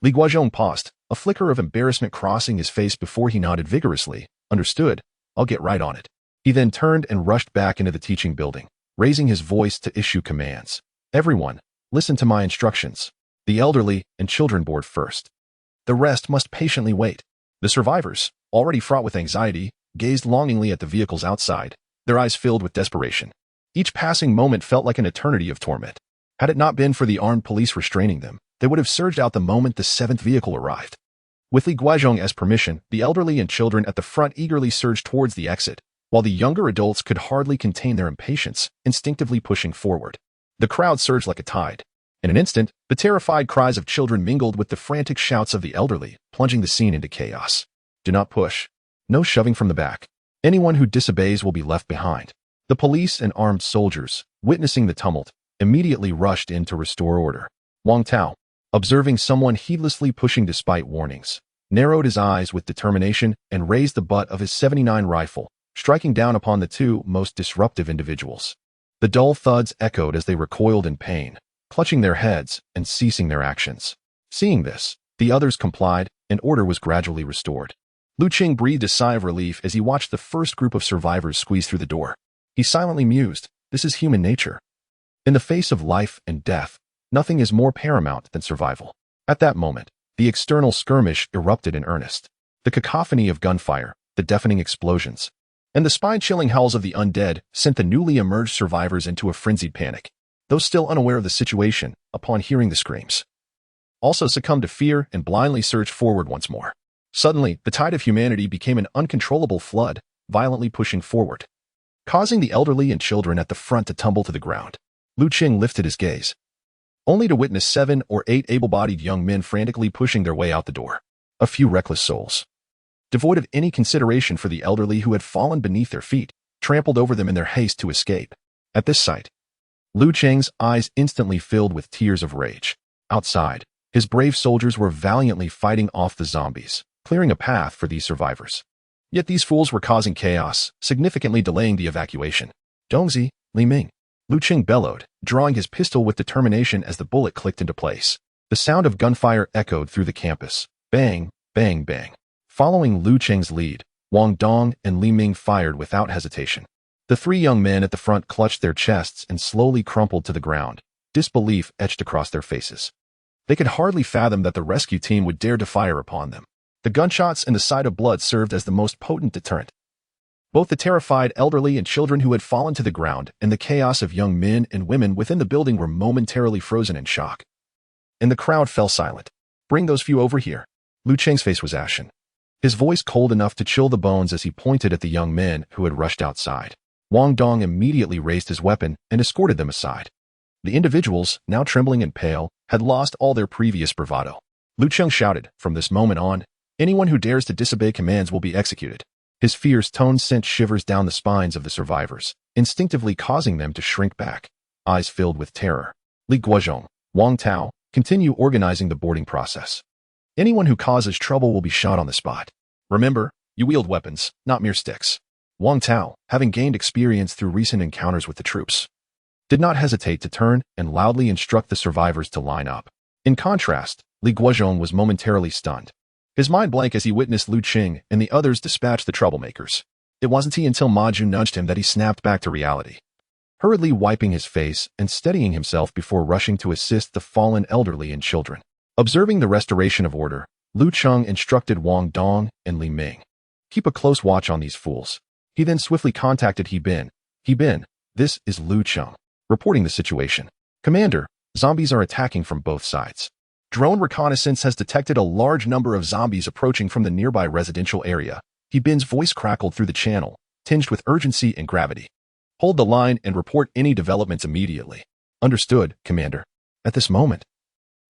Li Guozhong paused, a flicker of embarrassment crossing his face before he nodded vigorously. "Understood. I'll get right on it." He then turned and rushed back into the teaching building, raising his voice to issue commands. "Everyone, listen to my instructions. The elderly and children board first. The rest must patiently wait." The survivors, already fraught with anxiety, gazed longingly at the vehicles outside, their eyes filled with desperation. Each passing moment felt like an eternity of torment. Had it not been for the armed police restraining them, they would have surged out the moment the 7th vehicle arrived. With Li Guozhong as permission, the elderly and children at the front eagerly surged towards the exit, while the younger adults could hardly contain their impatience, instinctively pushing forward. The crowd surged like a tide. In an instant, the terrified cries of children mingled with the frantic shouts of the elderly, plunging the scene into chaos. "Do not push. No shoving from the back. Anyone who disobeys will be left behind." The police and armed soldiers, witnessing the tumult, immediately rushed in to restore order. Wang Tao, observing someone heedlessly pushing despite warnings, narrowed his eyes with determination and raised the butt of his .79 rifle, striking down upon the 2 most disruptive individuals. The dull thuds echoed as they recoiled in pain, clutching their heads and ceasing their actions. Seeing this, the others complied, and order was gradually restored. Lu Cheng breathed a sigh of relief as he watched the first group of survivors squeeze through the door. He silently mused, "This is human nature. In the face of life and death, nothing is more paramount than survival." At that moment, the external skirmish erupted in earnest. The cacophony of gunfire, the deafening explosions, and the spine-chilling howls of the undead sent the newly emerged survivors into a frenzied panic. Those still unaware of the situation, upon hearing the screams, also succumbed to fear and blindly surged forward once more. Suddenly, the tide of humanity became an uncontrollable flood, violently pushing forward, causing the elderly and children at the front to tumble to the ground. Cheng lifted his gaze, only to witness 7 or 8 able-bodied young men frantically pushing their way out the door. A few reckless souls, devoid of any consideration for the elderly who had fallen beneath their feet, trampled over them in their haste to escape. At this sight, Cheng's eyes instantly filled with tears of rage. Outside, his brave soldiers were valiantly fighting off the zombies, clearing a path for these survivors. Yet these fools were causing chaos, significantly delaying the evacuation. Dongzi, Li Ming, Cheng bellowed, drawing his pistol with determination as the bullet clicked into place. The sound of gunfire echoed through the campus. Bang, bang, bang. Following Cheng's lead, Wang Dong and Li Ming fired without hesitation. The 3 young men at the front clutched their chests and slowly crumpled to the ground, disbelief etched across their faces. They could hardly fathom that the rescue team would dare to fire upon them. The gunshots and the sight of blood served as the most potent deterrent. Both the terrified elderly and children who had fallen to the ground and the chaos of young men and women within the building were momentarily frozen in shock. And the crowd fell silent. Bring those few over here. Cheng's face was ashen, his voice cold enough to chill the bones as he pointed at the young men who had rushed outside. Wang Dong immediately raised his weapon and escorted them aside. The individuals, now trembling and pale, had lost all their previous bravado. Cheng shouted, "From this moment on, anyone who dares to disobey commands will be executed." His fierce tone sent shivers down the spines of the survivors, instinctively causing them to shrink back, eyes filled with terror. Li Guozhong, Wang Tao, continue organizing the boarding process. Anyone who causes trouble will be shot on the spot. Remember, you wield weapons, not mere sticks. Wang Tao, having gained experience through recent encounters with the troops, did not hesitate to turn and loudly instruct the survivors to line up. In contrast, Li Guozhong was momentarily stunned, his mind blank as he witnessed Cheng and the others dispatch the troublemakers. It wasn't until Ma Jun nudged him that he snapped back to reality, hurriedly wiping his face and steadying himself before rushing to assist the fallen elderly and children. Observing the restoration of order, Cheng instructed Wang Dong and Li Ming, "Keep a close watch on these fools." He then swiftly contacted He Bin. "He Bin, this is Cheng. Reporting the situation. Commander, zombies are attacking from both sides. Drone reconnaissance has detected a large number of zombies approaching from the nearby residential area." He Bin's voice crackled through the channel, tinged with urgency and gravity. "Hold the line and report any developments immediately." "Understood, Commander." At this moment,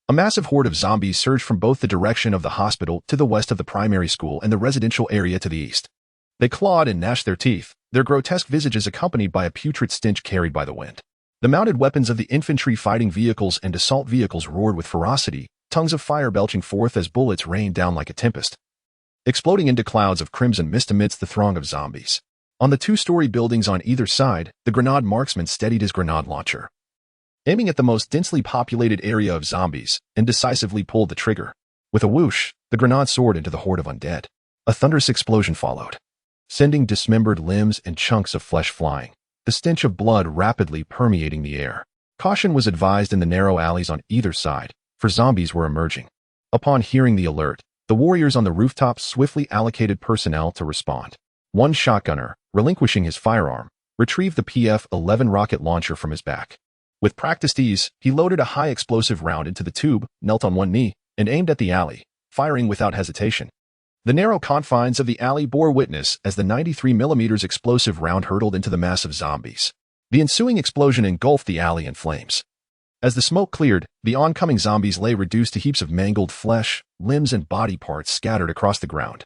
a massive horde of zombies surged from both the direction of the hospital to the west of the primary school and the residential area to the east. They clawed and gnashed their teeth, their grotesque visages accompanied by a putrid stench carried by the wind. The mounted weapons of the infantry fighting vehicles and assault vehicles roared with ferocity, tongues of fire belching forth as bullets rained down like a tempest, exploding into clouds of crimson mist amidst the throng of zombies. On the 2-story buildings on either side, the grenade marksman steadied his grenade launcher, aiming at the most densely populated area of zombies, and decisively pulled the trigger. With a whoosh, the grenade soared into the horde of undead. A thunderous explosion followed, sending dismembered limbs and chunks of flesh flying, the stench of blood rapidly permeating the air. Caution was advised in the narrow alleys on either side, for zombies were emerging. Upon hearing the alert, the warriors on the rooftops swiftly allocated personnel to respond. One shotgunner, relinquishing his firearm, retrieved the PF-11 rocket launcher from his back. With practiced ease, he loaded a high-explosive round into the tube, knelt on one knee, and aimed at the alley, firing without hesitation. The narrow confines of the alley bore witness as the 93mm explosive round hurtled into the mass of zombies. The ensuing explosion engulfed the alley in flames. As the smoke cleared, the oncoming zombies lay reduced to heaps of mangled flesh, limbs, and body parts scattered across the ground,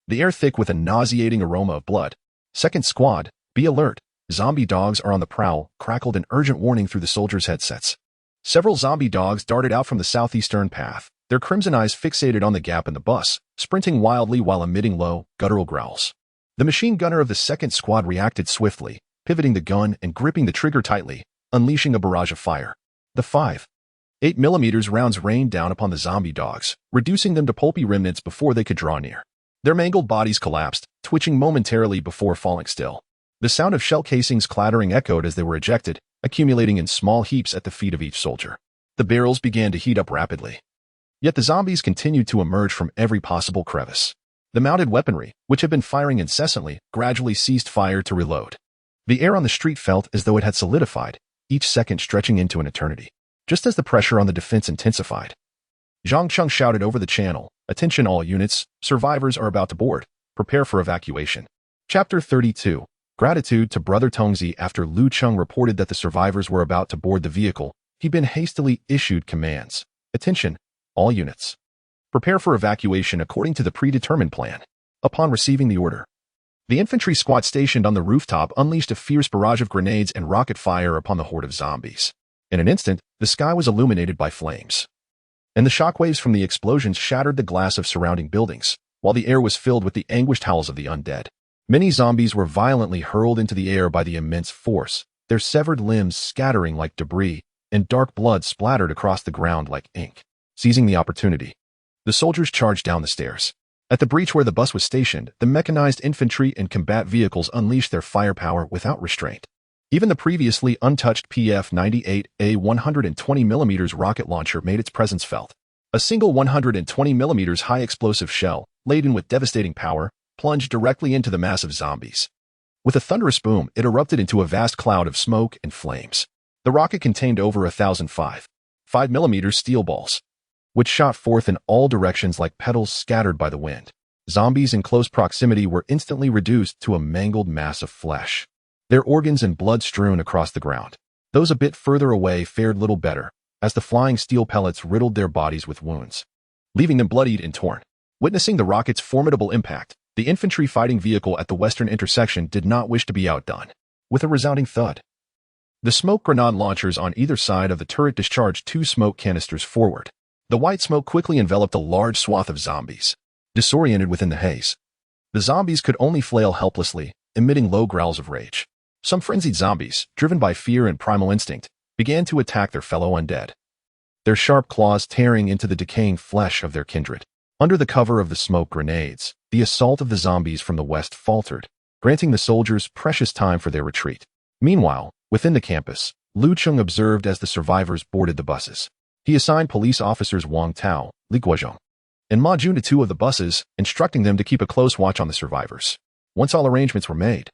the air thick with a nauseating aroma of blood. "Second squad, be alert. Zombie dogs are on the prowl," crackled an urgent warning through the soldiers' headsets. Several zombie dogs darted out from the southeastern path, their crimson eyes fixated on the gap in the bus, sprinting wildly while emitting low, guttural growls. The machine gunner of the second squad reacted swiftly, pivoting the gun and gripping the trigger tightly, unleashing a barrage of fire. The 5.8mm rounds rained down upon the zombie dogs, reducing them to pulpy remnants before they could draw near. Their mangled bodies collapsed, twitching momentarily before falling still. The sound of shell casings clattering echoed as they were ejected, accumulating in small heaps at the feet of each soldier. The barrels began to heat up rapidly. Yet the zombies continued to emerge from every possible crevice. The mounted weaponry, which had been firing incessantly, gradually ceased fire to reload. The air on the street felt as though it had solidified, each second stretching into an eternity. Just as the pressure on the defense intensified, Zhang Cheng shouted over the channel, "Attention all units, survivors are about to board. Prepare for evacuation." Chapter 32. Gratitude to Brother Tongzi. After Lu Cheng reported that the survivors were about to board the vehicle, he'd been hastily issued commands. "Attention, all units. Prepare for evacuation according to the predetermined plan." Upon receiving the order, the infantry squad stationed on the rooftop unleashed a fierce barrage of grenades and rocket fire upon the horde of zombies. In an instant, the sky was illuminated by flames, and the shockwaves from the explosions shattered the glass of surrounding buildings, while the air was filled with the anguished howls of the undead. Many zombies were violently hurled into the air by the immense force, their severed limbs scattering like debris, and dark blood splattered across the ground like ink. Seizing the opportunity, the soldiers charged down the stairs. At the breach where the bus was stationed, the mechanized infantry and combat vehicles unleashed their firepower without restraint. Even the previously untouched PF-98, a 120mm rocket launcher made its presence felt. A single 120mm high-explosive shell, laden with devastating power, plunged directly into the mass of zombies. With a thunderous boom, it erupted into a vast cloud of smoke and flames. The rocket contained over 1,000 5mm steel balls, which shot forth in all directions like petals scattered by the wind. Zombies in close proximity were instantly reduced to a mangled mass of flesh, their organs and blood strewn across the ground. Those a bit further away fared little better, as the flying steel pellets riddled their bodies with wounds, leaving them bloodied and torn. Witnessing the rocket's formidable impact, the infantry fighting vehicle at the western intersection did not wish to be outdone. With a resounding thud, the smoke grenade launchers on either side of the turret discharged 2 smoke canisters forward. The white smoke quickly enveloped a large swath of zombies. Disoriented within the haze, the zombies could only flail helplessly, emitting low growls of rage. Some frenzied zombies, driven by fear and primal instinct, began to attack their fellow undead, their sharp claws tearing into the decaying flesh of their kindred. Under the cover of the smoke grenades, the assault of the zombies from the west faltered, granting the soldiers precious time for their retreat. Meanwhile, within the campus, Lu Cheng observed as the survivors boarded the buses. He assigned police officers Wang Tao, Li Guozhong, and Ma Jun to 2 of the buses, instructing them to keep a close watch on the survivors. Once all arrangements were made,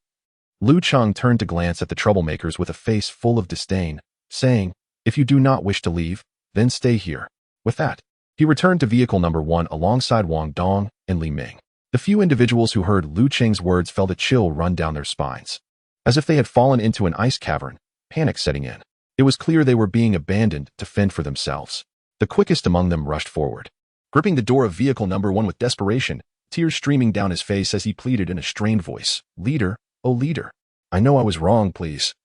Lu Cheng turned to glance at the troublemakers with a face full of disdain, saying, "If you do not wish to leave, then stay here." With that, he returned to vehicle number 1 alongside Wang Dong and Li Ming. The few individuals who heard Lu Cheng's words felt a chill run down their spines. As if they had fallen into an ice cavern, panic setting in. It was clear they were being abandoned to fend for themselves. The quickest among them rushed forward, gripping the door of vehicle number 1 with desperation, tears streaming down his face as he pleaded in a strained voice, "Leader, oh leader, I know I was wrong, please.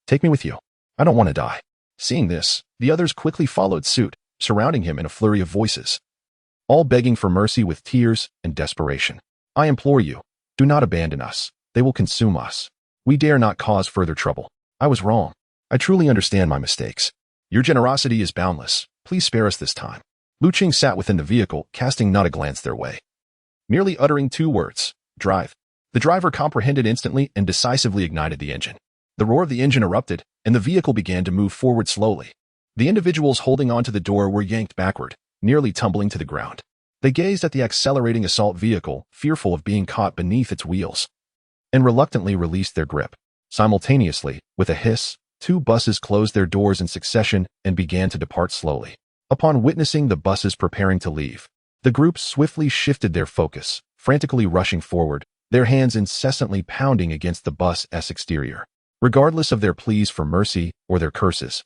Take me with you. I don't want to die." Seeing this, the others quickly followed suit, surrounding him in a flurry of voices, all begging for mercy with tears and desperation. "I implore you, do not abandon us. They will consume us. We dare not cause further trouble. I was wrong. I truly understand my mistakes. Your generosity is boundless. Please spare us this time." Lu Cheng sat within the vehicle, casting not a glance their way, merely uttering 2 words, "Drive." The driver comprehended instantly and decisively ignited the engine. The roar of the engine erupted, and the vehicle began to move forward slowly. The individuals holding onto the door were yanked backward, nearly tumbling to the ground. They gazed at the accelerating assault vehicle, fearful of being caught beneath its wheels, and reluctantly released their grip. Simultaneously, with a hiss, 2 buses closed their doors in succession and began to depart slowly. Upon witnessing the buses preparing to leave, the group swiftly shifted their focus, frantically rushing forward, their hands incessantly pounding against the bus's exterior, regardless of their pleas for mercy or their curses.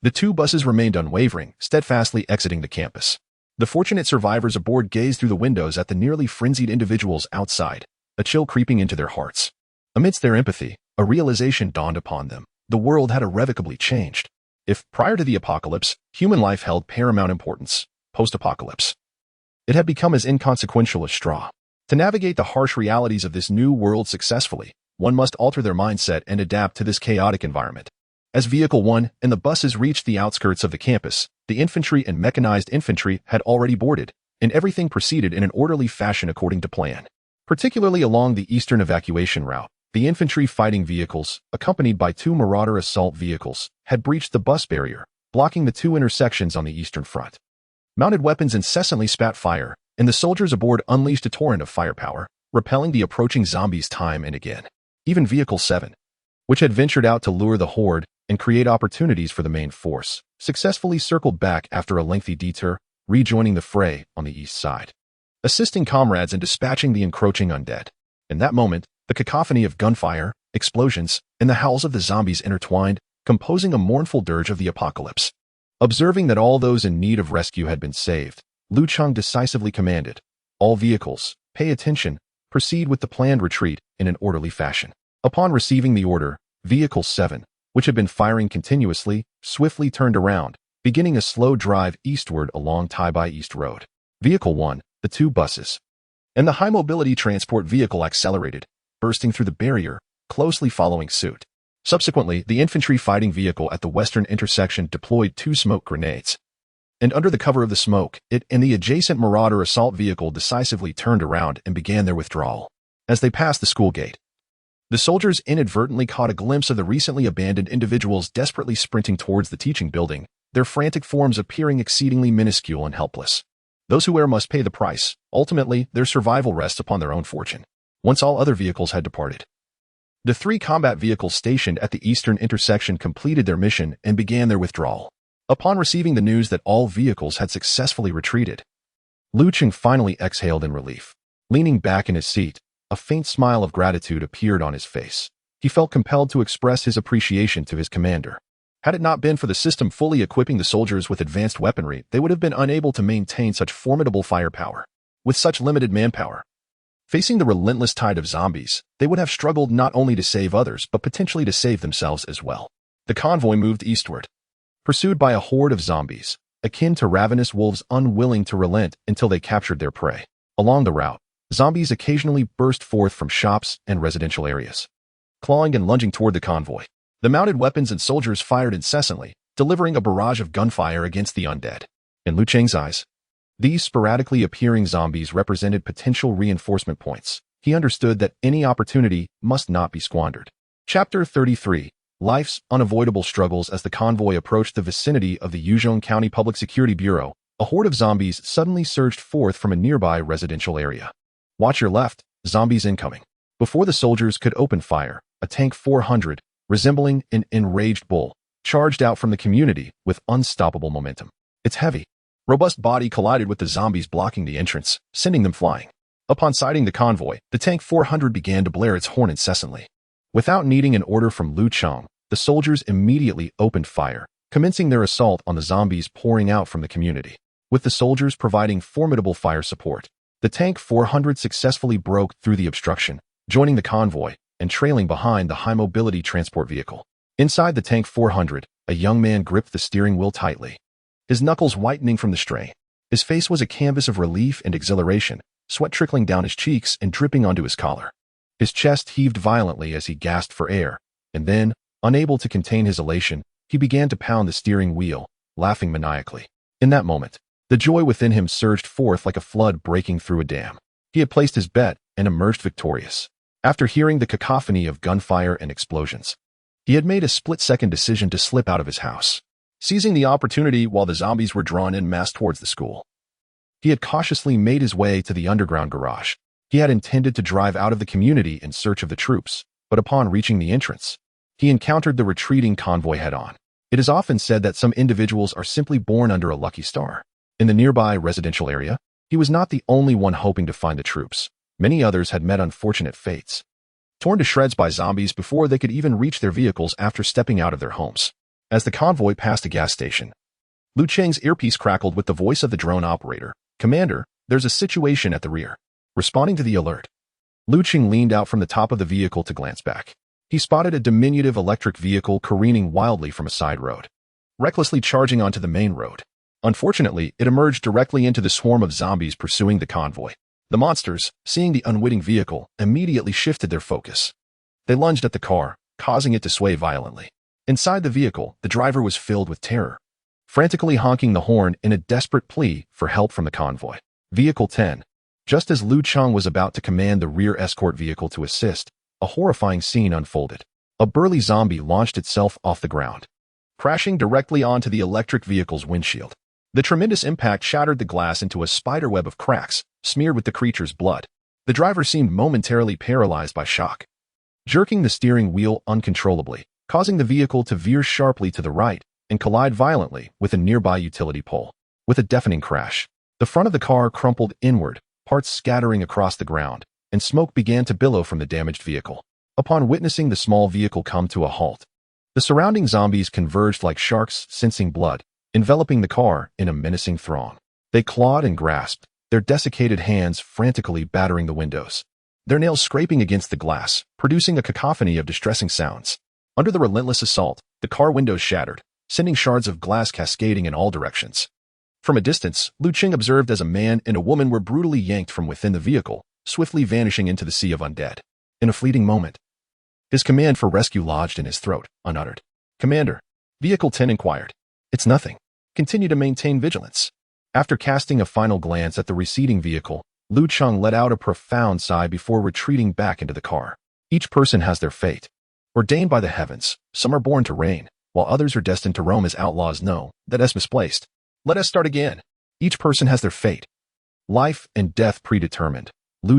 The 2 buses remained unwavering, steadfastly exiting the campus. The fortunate survivors aboard gazed through the windows at the nearly frenzied individuals outside, a chill creeping into their hearts. Amidst their empathy, a realization dawned upon them. The world had irrevocably changed. If, prior to the apocalypse, human life held paramount importance, post-apocalypse, it had become as inconsequential as straw. To navigate the harsh realities of this new world successfully, one must alter their mindset and adapt to this chaotic environment. As Vehicle 1 and the buses reached the outskirts of the campus, the infantry and mechanized infantry had already boarded, and everything proceeded in an orderly fashion according to plan. Particularly along the eastern evacuation route, the infantry fighting vehicles, accompanied by 2 Marauder assault vehicles, had breached the bus barrier, blocking the 2 intersections on the eastern front. Mounted weapons incessantly spat fire, and the soldiers aboard unleashed a torrent of firepower, repelling the approaching zombies time and again. Even Vehicle 7, which had ventured out to lure the horde and create opportunities for the main force, successfully circled back after a lengthy detour, rejoining the fray on the east side, assisting comrades in dispatching the encroaching undead. In that moment, the cacophony of gunfire, explosions, and the howls of the zombies intertwined, composing a mournful dirge of the apocalypse. Observing that all those in need of rescue had been saved, Lu Cheng decisively commanded, "All vehicles, pay attention, proceed with the planned retreat in an orderly fashion." Upon receiving the order, Vehicle 7, which had been firing continuously, swiftly turned around, beginning a slow drive eastward along Taibai East Road. Vehicle 1, the two buses, and the high-mobility transport vehicle accelerated, bursting through the barrier, closely following suit. Subsequently, the infantry fighting vehicle at the western intersection deployed 2 smoke grenades. And under the cover of the smoke, it and the adjacent Marauder assault vehicle decisively turned around and began their withdrawal. As they passed the school gate, the soldiers inadvertently caught a glimpse of the recently abandoned individuals desperately sprinting towards the teaching building, their frantic forms appearing exceedingly minuscule and helpless. Those who err must pay the price. Ultimately, their survival rests upon their own fortune. Once all other vehicles had departed, the 3 combat vehicles stationed at the eastern intersection completed their mission and began their withdrawal. Upon receiving the news that all vehicles had successfully retreated, Lu Cheng finally exhaled in relief. Leaning back in his seat, a faint smile of gratitude appeared on his face. He felt compelled to express his appreciation to his commander. Had it not been for the system fully equipping the soldiers with advanced weaponry, they would have been unable to maintain such formidable firepower. With such limited manpower, facing the relentless tide of zombies, they would have struggled not only to save others but potentially to save themselves as well. The convoy moved eastward, pursued by a horde of zombies, akin to ravenous wolves unwilling to relent until they captured their prey. Along the route, zombies occasionally burst forth from shops and residential areas, clawing and lunging toward the convoy. The mounted weapons and soldiers fired incessantly, delivering a barrage of gunfire against the undead. In Lu Cheng's eyes, these sporadically appearing zombies represented potential reinforcement points. He understood that any opportunity must not be squandered. Chapter 33. Life's unavoidable struggles. As the convoy approached the vicinity of the Yuzhong County Public Security Bureau, a horde of zombies suddenly surged forth from a nearby residential area. "Watch your left, zombies incoming." Before the soldiers could open fire, a Tank 400, resembling an enraged bull, charged out from the community with unstoppable momentum. Its heavy, robust body collided with the zombies blocking the entrance, sending them flying. Upon sighting the convoy, the Tank 400 began to blare its horn incessantly. Without needing an order from Lu Cheng, the soldiers immediately opened fire, commencing their assault on the zombies pouring out from the community. With the soldiers providing formidable fire support, the Tank 400 successfully broke through the obstruction, joining the convoy and trailing behind the high-mobility transport vehicle. Inside the Tank 400, a young man gripped the steering wheel tightly, his knuckles whitening from the strain. His face was a canvas of relief and exhilaration, sweat trickling down his cheeks and dripping onto his collar. His chest heaved violently as he gasped for air, and then, unable to contain his elation, he began to pound the steering wheel, laughing maniacally. In that moment, the joy within him surged forth like a flood breaking through a dam. He had placed his bet and emerged victorious. After hearing the cacophony of gunfire and explosions, he had made a split-second decision to slip out of his house, seizing the opportunity while the zombies were drawn en masse towards the school. He had cautiously made his way to the underground garage. He had intended to drive out of the community in search of the troops, but upon reaching the entrance, he encountered the retreating convoy head-on. It is often said that some individuals are simply born under a lucky star. In the nearby residential area, he was not the only one hoping to find the troops. Many others had met unfortunate fates, torn to shreds by zombies before they could even reach their vehicles after stepping out of their homes. As the convoy passed a gas station, Lu Cheng's earpiece crackled with the voice of the drone operator. "Commander, there's a situation at the rear." Responding to the alert, Lu Cheng leaned out from the top of the vehicle to glance back. He spotted a diminutive electric vehicle careening wildly from a side road, recklessly charging onto the main road. Unfortunately, it emerged directly into the swarm of zombies pursuing the convoy. The monsters, seeing the unwitting vehicle, immediately shifted their focus. They lunged at the car, causing it to sway violently. Inside the vehicle, the driver was filled with terror, frantically honking the horn in a desperate plea for help from the convoy. Vehicle 10. Just as Lu Cheng was about to command the rear escort vehicle to assist, a horrifying scene unfolded. A burly zombie launched itself off the ground, crashing directly onto the electric vehicle's windshield. The tremendous impact shattered the glass into a spiderweb of cracks, smeared with the creature's blood. The driver seemed momentarily paralyzed by shock, jerking the steering wheel uncontrollably, causing the vehicle to veer sharply to the right and collide violently with a nearby utility pole. With a deafening crash, the front of the car crumpled inward, parts scattering across the ground, and smoke began to billow from the damaged vehicle. Upon witnessing the small vehicle come to a halt, the surrounding zombies converged like sharks sensing blood, enveloping the car in a menacing throng. They clawed and grasped, their desiccated hands frantically battering the windows, their nails scraping against the glass, producing a cacophony of distressing sounds. Under the relentless assault, the car windows shattered, sending shards of glass cascading in all directions. From a distance, Cheng observed as a man and a woman were brutally yanked from within the vehicle, swiftly vanishing into the sea of undead. In a fleeting moment, his command for rescue lodged in his throat, unuttered. "Commander," Vehicle 10 inquired. "It's nothing. Continue to maintain vigilance." After casting a final glance at the receding vehicle, Cheng let out a profound sigh before retreating back into the car. Each person has their fate. Ordained by the heavens, some are born to reign, while others are destined to roam as outlaws. Know that is misplaced. Let us start again. Each person has their fate. Life and death predetermined.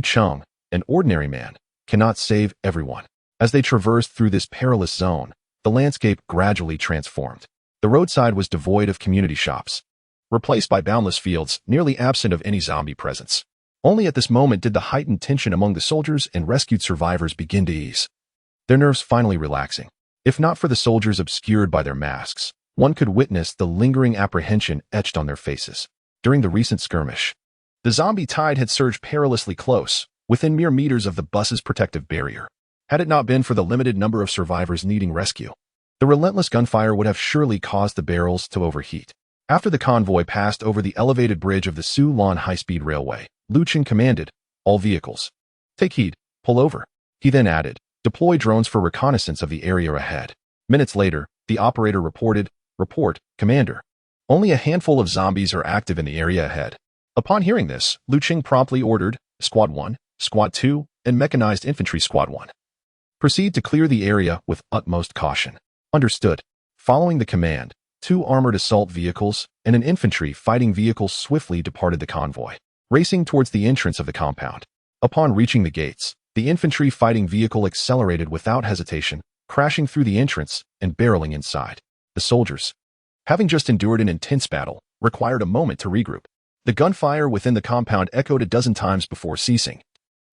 Cheng, an ordinary man, cannot save everyone. As they traversed through this perilous zone, the landscape gradually transformed. The roadside was devoid of community shops, replaced by boundless fields, nearly absent of any zombie presence. Only at this moment did the heightened tension among the soldiers and rescued survivors begin to ease, their nerves finally relaxing. If not for the soldiers obscured by their masks, one could witness the lingering apprehension etched on their faces. During the recent skirmish, the zombie tide had surged perilously close, within mere meters of the bus's protective barrier. Had it not been for the limited number of survivors needing rescue, the relentless gunfire would have surely caused the barrels to overheat. After the convoy passed over the elevated bridge of the Su-Lan high-speed railway, Cheng commanded, "All vehicles, take heed, pull over." He then added, "Deploy drones for reconnaissance of the area ahead." Minutes later, the operator reported, "Report, Commander. Only a handful of zombies are active in the area ahead." Upon hearing this, Cheng promptly ordered, "Squad 1, Squad 2, and Mechanized Infantry Squad 1. Proceed to clear the area with utmost caution." Understood. Following the command, 2 armored assault vehicles and an infantry fighting vehicle swiftly departed the convoy, racing towards the entrance of the compound. Upon reaching the gates, the infantry fighting vehicle accelerated without hesitation, crashing through the entrance and barreling inside. The soldiers, having just endured an intense battle, required a moment to regroup. The gunfire within the compound echoed a dozen times before ceasing,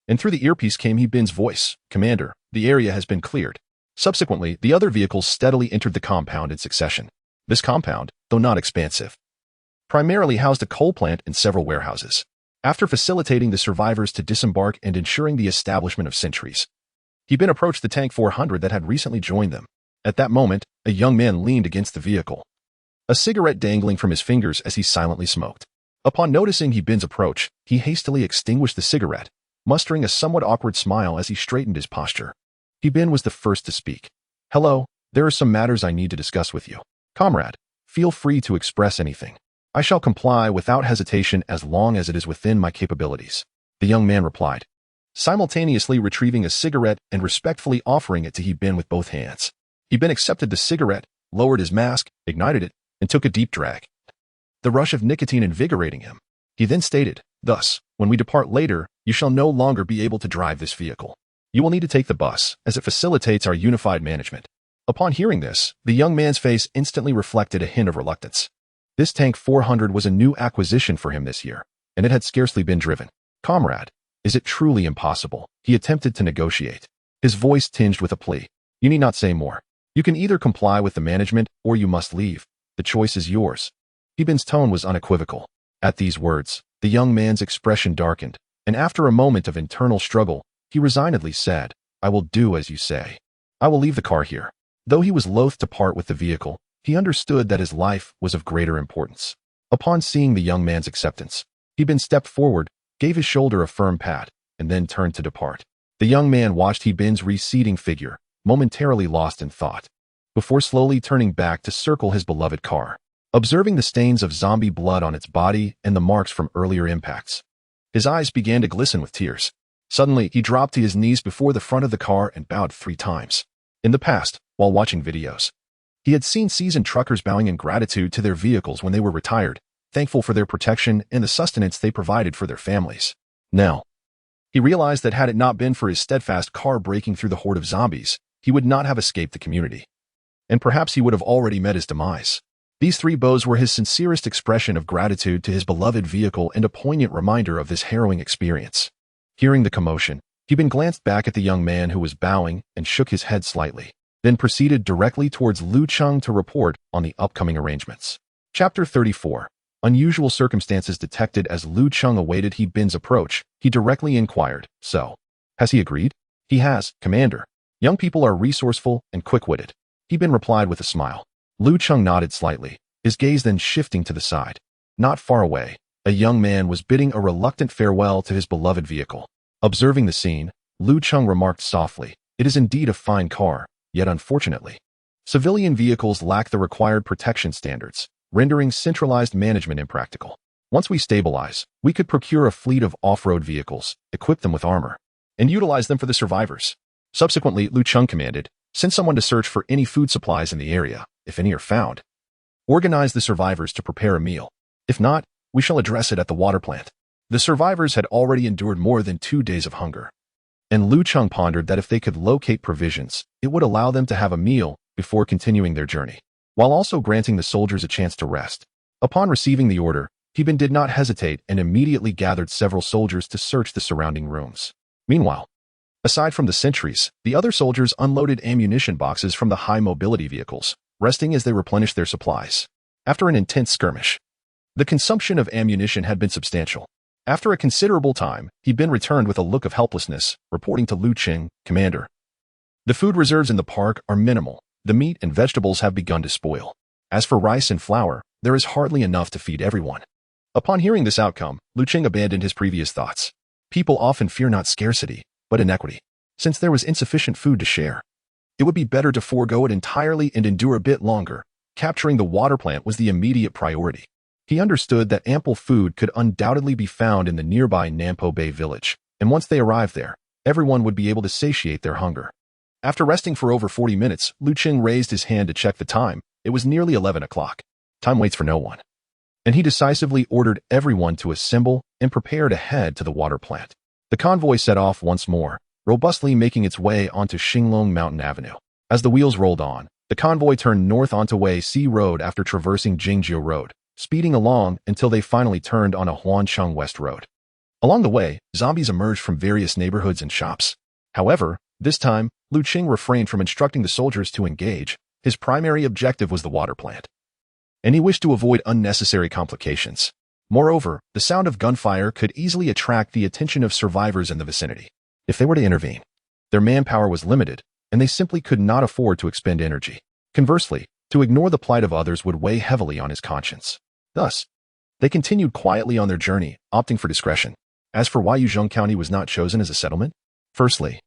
and through the earpiece came Bin's voice, "Commander, the area has been cleared." Subsequently, the other vehicles steadily entered the compound in succession. This compound, though not expansive, primarily housed a coal plant and several warehouses. After facilitating the survivors to disembark and ensuring the establishment of sentries, Bin approached the Tank 400 that had recently joined them. At that moment, a young man leaned against the vehicle, a cigarette dangling from his fingers as he silently smoked. Upon noticing Bin's approach, he hastily extinguished the cigarette, mustering a somewhat awkward smile as he straightened his posture. Bin was the first to speak. "Hello, there are some matters I need to discuss with you. Comrade, feel free to express anything. I shall comply without hesitation as long as it is within my capabilities." The young man replied, simultaneously retrieving a cigarette and respectfully offering it to Bin with both hands. Bin accepted the cigarette, lowered his mask, ignited it, and took a deep drag, the rush of nicotine invigorating him. He then stated, "Thus, when we depart later, you shall no longer be able to drive this vehicle. You will need to take the bus, as it facilitates our unified management." Upon hearing this, the young man's face instantly reflected a hint of reluctance. This Tank 400 was a new acquisition for him this year, and it had scarcely been driven. "Comrade, is it truly impossible?" He attempted to negotiate, his voice tinged with a plea. "You need not say more. You can either comply with the management or you must leave. The choice is yours." Bin's tone was unequivocal. At these words, the young man's expression darkened, and after a moment of internal struggle, he resignedly said, "I will do as you say. I will leave the car here." Though he was loath to part with the vehicle, he understood that his life was of greater importance. Upon seeing the young man's acceptance, Bin stepped forward, gave his shoulder a firm pat, and then turned to depart. The young man watched Bin's receding figure, momentarily lost in thought, before slowly turning back to circle his beloved car. Observing the stains of zombie blood on its body and the marks from earlier impacts, his eyes began to glisten with tears. Suddenly, he dropped to his knees before the front of the car and bowed 3 times. In the past, while watching videos, he had seen seasoned truckers bowing in gratitude to their vehicles when they were retired, thankful for their protection and the sustenance they provided for their families. Now, he realized that had it not been for his steadfast car breaking through the horde of zombies, he would not have escaped the community. And perhaps he would have already met his demise. These 3 bows were his sincerest expression of gratitude to his beloved vehicle and a poignant reminder of this harrowing experience. Hearing the commotion, Hubin glanced back at the young man who was bowing and shook his head slightly, then proceeded directly towards Lu Cheng to report on the upcoming arrangements. Chapter 34. Unusual circumstances detected. As Lu Cheng awaited Hubin's approach, he directly inquired, "So, has he agreed?" "He has, Commander. Young people are resourceful and quick-witted," Hubin replied with a smile. Lu Cheng nodded slightly, his gaze then shifting to the side. Not far away, a young man was bidding a reluctant farewell to his beloved vehicle. Observing the scene, Lu Cheng remarked softly, "It is indeed a fine car, yet unfortunately, civilian vehicles lack the required protection standards, rendering centralized management impractical. Once we stabilize, we could procure a fleet of off-road vehicles, equip them with armor, and utilize them for the survivors." Subsequently, Lu Cheng commanded, "Send someone to search for any food supplies in the area, if any are found. Organize the survivors to prepare a meal. If not, we shall address it at the water plant." The survivors had already endured more than 2 days of hunger, and Lu Cheng pondered that if they could locate provisions, it would allow them to have a meal before continuing their journey, while also granting the soldiers a chance to rest. Upon receiving the order, Hubin did not hesitate and immediately gathered several soldiers to search the surrounding rooms. Meanwhile, aside from the sentries, the other soldiers unloaded ammunition boxes from the high-mobility vehicles, resting as they replenished their supplies. After an intense skirmish, the consumption of ammunition had been substantial. After a considerable time, Hubin returned with a look of helplessness, reporting to Lu Cheng, "Commander, the food reserves in the park are minimal. The meat and vegetables have begun to spoil. As for rice and flour, there is hardly enough to feed everyone." Upon hearing this outcome, Lu Cheng abandoned his previous thoughts. People often fear not scarcity, but inequity. Since there was insufficient food to share, it would be better to forego it entirely and endure a bit longer. Capturing the water plant was the immediate priority. He understood that ample food could undoubtedly be found in the nearby Nampo Bay village, and once they arrived there, everyone would be able to satiate their hunger. After resting for over 40 minutes, Lu Cheng raised his hand to check the time. It was nearly 11 o'clock. Time waits for no one. And he decisively ordered everyone to assemble and prepare to head to the water plant. The convoy set off once more, robustly making its way onto Xinglong Mountain Avenue. As the wheels rolled on, the convoy turned north onto Wei Si Road after traversing Jingjiu Road, speeding along until they finally turned on a Huancheng West Road. Along the way, zombies emerged from various neighborhoods and shops. However, this time, Lu Cheng refrained from instructing the soldiers to engage. His primary objective was the water plant, and he wished to avoid unnecessary complications. Moreover, the sound of gunfire could easily attract the attention of survivors in the vicinity. If they were to intervene, their manpower was limited, and they simply could not afford to expend energy. Conversely, to ignore the plight of others would weigh heavily on his conscience. Thus, they continued quietly on their journey, opting for discretion. As for why Yuzhong County was not chosen as a settlement, firstly,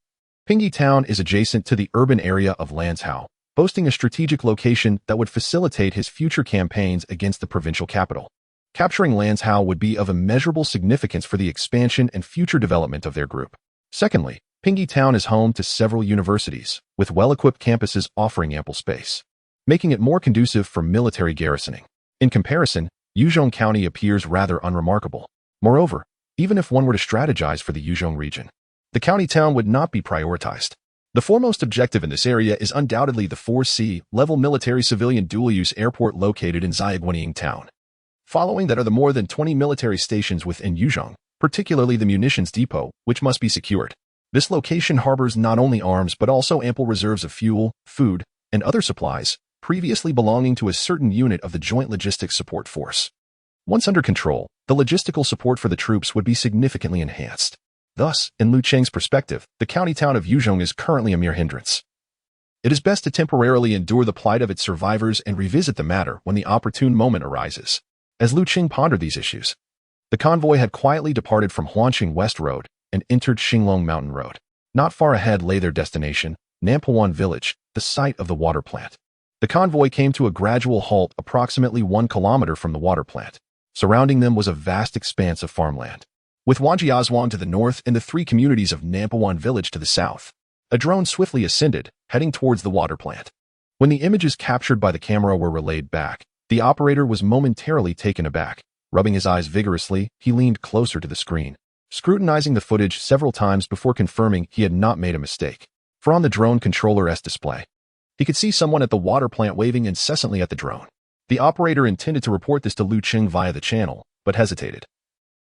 Pingyi Town is adjacent to the urban area of Lanzhou, boasting a strategic location that would facilitate his future campaigns against the provincial capital. Capturing Lanzhou would be of immeasurable significance for the expansion and future development of their group. Secondly, Pingyi Town is home to several universities, with well-equipped campuses offering ample space, making it more conducive for military garrisoning. In comparison, Yuzhong County appears rather unremarkable. Moreover, even if one were to strategize for the Yuzhong region, the county town would not be prioritized. The foremost objective in this area is undoubtedly the 4C-level military civilian dual-use airport located in Xiaguanying Town. Following that are the more than 20 military stations within Yuzhong, particularly the munitions depot, which must be secured. This location harbors not only arms but also ample reserves of fuel, food, and other supplies, previously belonging to a certain unit of the Joint Logistics Support Force. Once under control, the logistical support for the troops would be significantly enhanced. Thus, in Lu Cheng's perspective, the county town of Yuzhong is currently a mere hindrance. It is best to temporarily endure the plight of its survivors and revisit the matter when the opportune moment arises. As Lu Cheng pondered these issues, the convoy had quietly departed from Huancheng West Road and entered Xinglong Mountain Road. Not far ahead lay their destination, Nampuan Village, the site of the water plant. The convoy came to a gradual halt approximately 1 kilometer from the water plant. Surrounding them was a vast expanse of farmland, with Wanjiazhuang to the north and the 3 communities of Nampuan Village to the south. A drone swiftly ascended, heading towards the water plant. When the images captured by the camera were relayed back, the operator was momentarily taken aback. Rubbing his eyes vigorously, he leaned closer to the screen, scrutinizing the footage several times before confirming he had not made a mistake. For on the drone controller's display, he could see someone at the water plant waving incessantly at the drone. The operator intended to report this to Lu Cheng via the channel, but hesitated,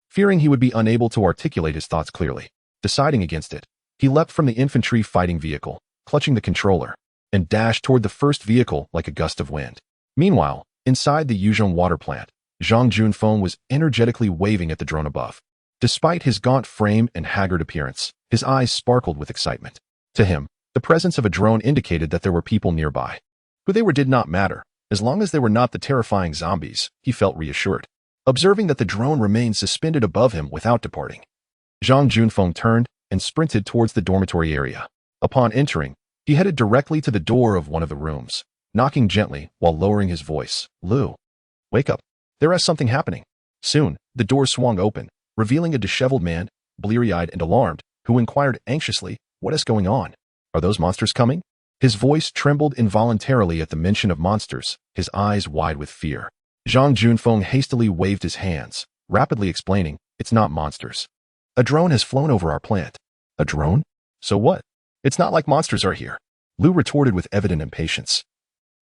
fearing he would be unable to articulate his thoughts clearly. Deciding against it, he leapt from the infantry fighting vehicle, clutching the controller, and dashed toward the first vehicle like a gust of wind. Meanwhile, inside the Yuzhong water plant, Zhang Junfeng was energetically waving at the drone above. Despite his gaunt frame and haggard appearance, his eyes sparkled with excitement. To him, the presence of a drone indicated that there were people nearby. Who they were did not matter. As long as they were not the terrifying zombies, he felt reassured. Observing that the drone remained suspended above him without departing, Zhang Junfeng turned and sprinted towards the dormitory area. Upon entering, he headed directly to the door of one of the rooms, knocking gently while lowering his voice. "Lu, wake up. There is something happening." Soon, the door swung open, revealing a disheveled man, bleary-eyed and alarmed, who inquired anxiously, "What is going on? Are those monsters coming?" His voice trembled involuntarily at the mention of monsters, his eyes wide with fear. Zhang Junfeng hastily waved his hands, rapidly explaining, "It's not monsters. A drone has flown over our plant." "A drone? So what? It's not like monsters are here," Lu retorted with evident impatience.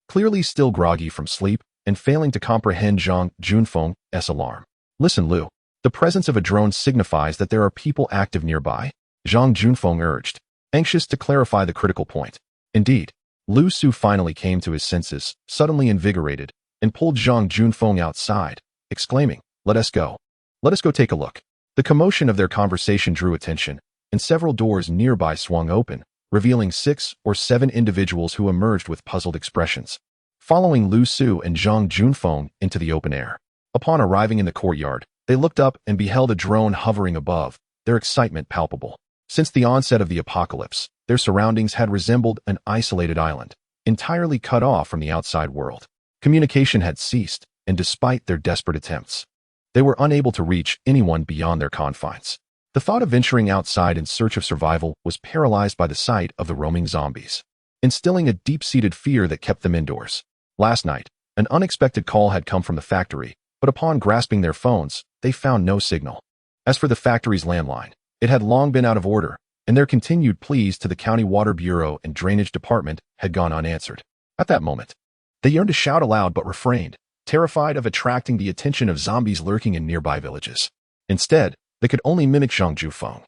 Clearly still groggy from sleep and failing to comprehend Zhang Junfeng's alarm. "Listen, Lu. The presence of a drone signifies that there are people active nearby," Zhang Junfeng urged, anxious to clarify the critical point. Indeed, Lu Su finally came to his senses, suddenly invigorated, and pulled Zhang Junfeng outside, exclaiming, "Let us go. Let us go take a look." The commotion of their conversation drew attention, and several doors nearby swung open, revealing 6 or 7 individuals who emerged with puzzled expressions, following Lu Su and Zhang Junfeng into the open air. Upon arriving in the courtyard, they looked up and beheld a drone hovering above, their excitement palpable. Since the onset of the apocalypse, their surroundings had resembled an isolated island, entirely cut off from the outside world. Communication had ceased, and despite their desperate attempts, they were unable to reach anyone beyond their confines. The thought of venturing outside in search of survival was paralyzed by the sight of the roaming zombies, instilling a deep-seated fear that kept them indoors. Last night, an unexpected call had come from the factory, but upon grasping their phones, they found no signal. As for the factory's landline, it had long been out of order, and their continued pleas to the County Water Bureau and Drainage Department had gone unanswered. At that moment, they yearned to shout aloud but refrained, terrified of attracting the attention of zombies lurking in nearby villages. Instead, they could only mimic Zhang Junfeng,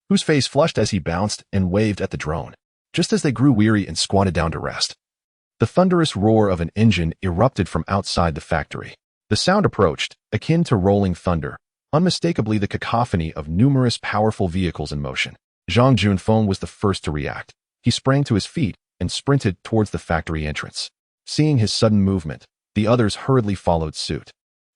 whose face flushed as he bounced and waved at the drone, just as they grew weary and squatted down to rest. The thunderous roar of an engine erupted from outside the factory. The sound approached, akin to rolling thunder, unmistakably the cacophony of numerous powerful vehicles in motion. Zhang Junfeng was the first to react. He sprang to his feet and sprinted towards the factory entrance. Seeing his sudden movement, the others hurriedly followed suit.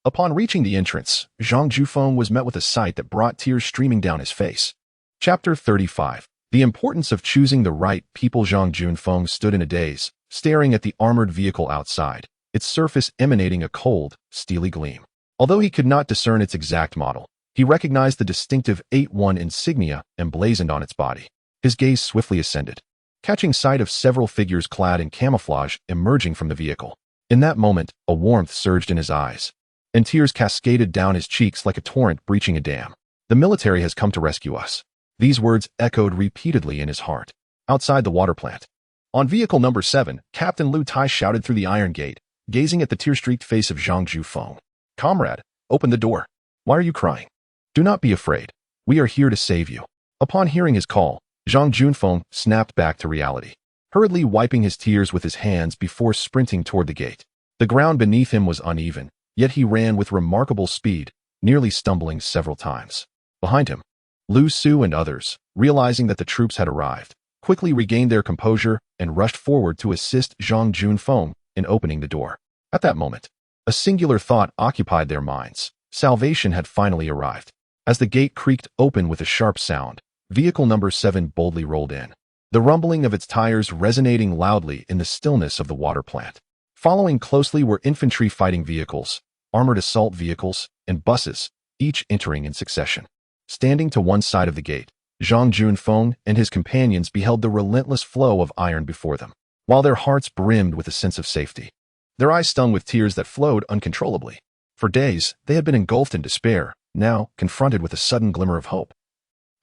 Upon reaching the entrance, Zhang Junfeng was met with a sight that brought tears streaming down his face. Chapter 35. The importance of choosing the right people. Zhang Junfeng stood in a daze, staring at the armored vehicle outside, its surface emanating a cold, steely gleam. Although he could not discern its exact model, he recognized the distinctive 8-1 insignia emblazoned on its body. His gaze swiftly ascended, catching sight of several figures clad in camouflage emerging from the vehicle. In that moment, a warmth surged in his eyes, and tears cascaded down his cheeks like a torrent breaching a dam. "The military has come to rescue us." These words echoed repeatedly in his heart. Outside the water plant, on vehicle number 7, Captain Lu Tai shouted through the iron gate, gazing at the tear-streaked face of Zhang Junfeng. "Comrade, open the door. Why are you crying? Do not be afraid. We are here to save you." Upon hearing his call, Zhang Junfeng snapped back to reality, hurriedly wiping his tears with his hands before sprinting toward the gate. The ground beneath him was uneven, yet he ran with remarkable speed, nearly stumbling several times. Behind him, Lu Su and others, realizing that the troops had arrived, quickly regained their composure and rushed forward to assist Zhang Junfeng in opening the door. At that moment, a singular thought occupied their minds. Salvation had finally arrived. As the gate creaked open with a sharp sound, vehicle number 7 boldly rolled in, the rumbling of its tires resonating loudly in the stillness of the water plant. Following closely were infantry fighting vehicles, armored assault vehicles, and buses, each entering in succession. Standing to one side of the gate, Zhang Junfeng and his companions beheld the relentless flow of iron before them, while their hearts brimmed with a sense of safety. Their eyes stung with tears that flowed uncontrollably. For days, they had been engulfed in despair, now confronted with a sudden glimmer of hope.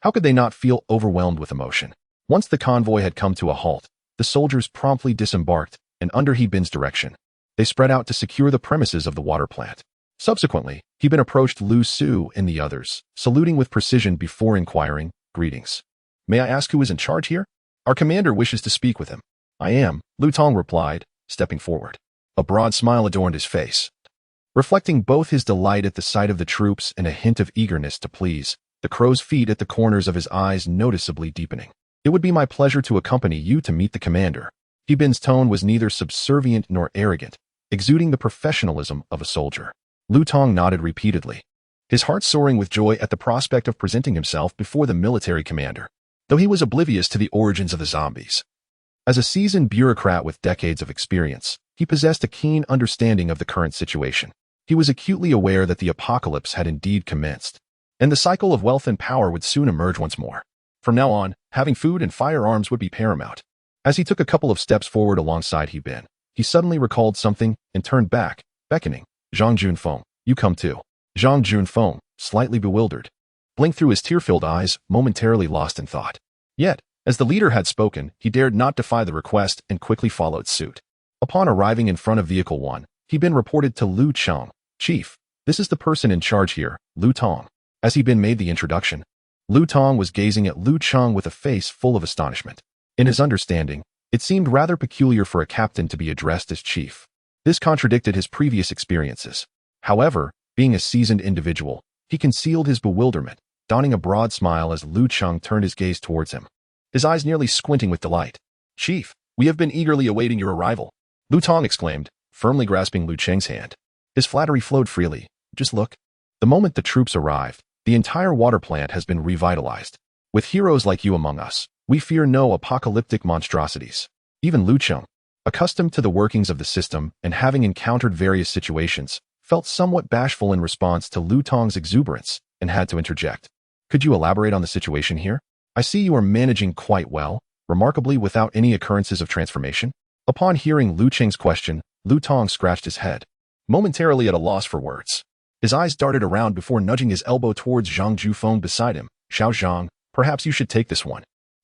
How could they not feel overwhelmed with emotion? Once the convoy had come to a halt, the soldiers promptly disembarked, and under He Bin's direction, they spread out to secure the premises of the water plant. Subsequently, He Bin approached Lu Su and the others, saluting with precision before inquiring, "Greetings. May I ask who is in charge here? Our commander wishes to speak with him." "I am," Lu Tong replied, stepping forward. A broad smile adorned his face, reflecting both his delight at the sight of the troops and a hint of eagerness to please, the crow's feet at the corners of his eyes noticeably deepening. "It would be my pleasure to accompany you to meet the commander." He Bin's tone was neither subservient nor arrogant, exuding the professionalism of a soldier. Lu Tong nodded repeatedly, his heart soaring with joy at the prospect of presenting himself before the military commander, though he was oblivious to the origins of the zombies. As a seasoned bureaucrat with decades of experience, he possessed a keen understanding of the current situation. He was acutely aware that the apocalypse had indeed commenced, and the cycle of wealth and power would soon emerge once more. From now on, having food and firearms would be paramount. As he took a couple of steps forward alongside He Bin, he suddenly recalled something and turned back, beckoning, "Zhang Junfeng, you come too." Zhang Junfeng, slightly bewildered, blinked through his tear-filled eyes, momentarily lost in thought. Yet, as the leader had spoken, he dared not defy the request and quickly followed suit. Upon arriving in front of Vehicle 1, He Bin reported to Lu Cheng, "Chief, this is the person in charge here, Lu Tong." As He Bin made the introduction, Lu Tong was gazing at Lu Cheng with a face full of astonishment. In his understanding, it seemed rather peculiar for a captain to be addressed as chief. This contradicted his previous experiences. However, being a seasoned individual, he concealed his bewilderment, donning a broad smile as Lu Cheng turned his gaze towards him, his eyes nearly squinting with delight. "Chief, we have been eagerly awaiting your arrival," Lu Tong exclaimed, firmly grasping Lu Cheng's hand. His flattery flowed freely. "Just look." The moment the troops arrived, the entire water plant has been revitalized. With heroes like you among us, we fear no apocalyptic monstrosities. Even Lu Cheng, accustomed to the workings of the system and having encountered various situations, felt somewhat bashful in response to Lu Tong's exuberance and had to interject. "Could you elaborate on the situation here? I see you are managing quite well, remarkably without any occurrences of transformation." Upon hearing Lu Cheng's question, Lu Tong scratched his head, momentarily at a loss for words. His eyes darted around before nudging his elbow towards Zhang Junfeng beside him. "Xiao Zhang, perhaps you should take this one."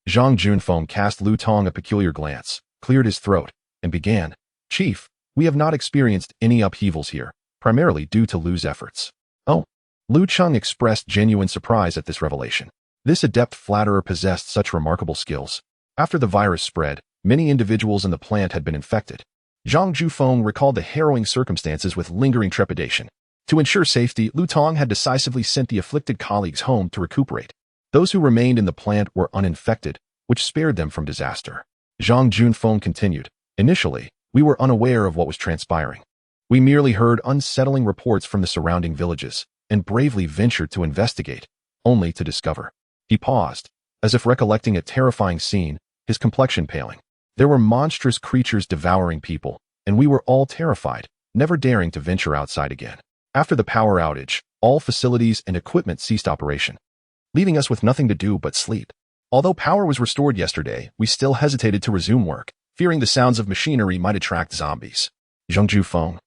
Zhang Junfeng cast Lu Tong a peculiar glance, cleared his throat, and began, "Chief, we have not experienced any upheavals here, primarily due to Lu's efforts." "Oh." Lu Cheng expressed genuine surprise at this revelation. This adept flatterer possessed such remarkable skills. After the virus spread, many individuals in the plant had been infected. Zhang Junfeng recalled the harrowing circumstances with lingering trepidation. To ensure safety, Lu Tong had decisively sent the afflicted colleagues home to recuperate. Those who remained in the plant were uninfected, which spared them from disaster. Zhang Junfeng continued, "Initially, we were unaware of what was transpiring. We merely heard unsettling reports from the surrounding villages and bravely ventured to investigate, only to discover." He paused, as if recollecting a terrifying scene, his complexion paling. "There were monstrous creatures devouring people, and we were all terrified, never daring to venture outside again. After the power outage, all facilities and equipment ceased operation, leaving us with nothing to do but sleep. Although power was restored yesterday, we still hesitated to resume work, fearing the sounds of machinery might attract zombies." Zhang Junfeng,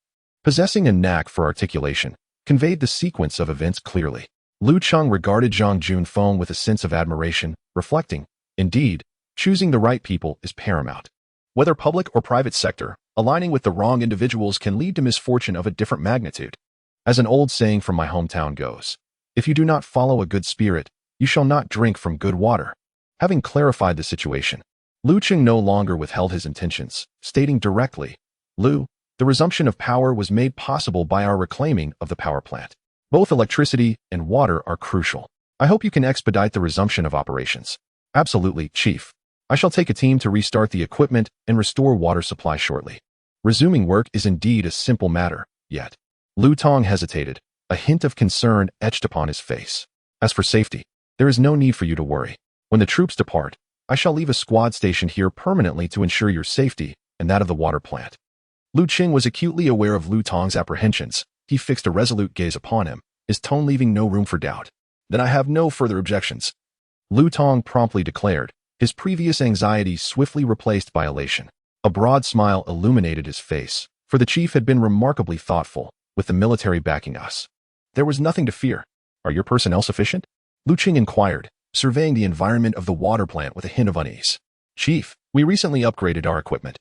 possessing a knack for articulation, conveyed the sequence of events clearly. Lu Cheng regarded Zhang Junfeng with a sense of admiration, reflecting, "Indeed, choosing the right people is paramount. Whether public or private sector, aligning with the wrong individuals can lead to misfortune of a different magnitude. As an old saying from my hometown goes, if you do not follow a good spirit, you shall not drink from good water." Having clarified the situation, Lu Cheng no longer withheld his intentions, stating directly, "Lu, the resumption of power was made possible by our reclaiming of the power plant. Both electricity and water are crucial. I hope you can expedite the resumption of operations." "Absolutely, Chief. I shall take a team to restart the equipment and restore water supply shortly." Resuming work is indeed a simple matter, yet. Lu Tong hesitated, a hint of concern etched upon his face. "As for safety, there is no need for you to worry. When the troops depart, I shall leave a squad stationed here permanently to ensure your safety and that of the water plant." Lu Cheng was acutely aware of Lu Tong's apprehensions. He fixed a resolute gaze upon him, his tone leaving no room for doubt. "Then I have no further objections," Lu Tong promptly declared, his previous anxiety swiftly replaced by elation. A broad smile illuminated his face, for the chief had been remarkably thoughtful, with the military backing us. There was nothing to fear. Are your personnel sufficient? Lu Cheng inquired, surveying the environment of the water plant with a hint of unease. Chief, we recently upgraded our equipment.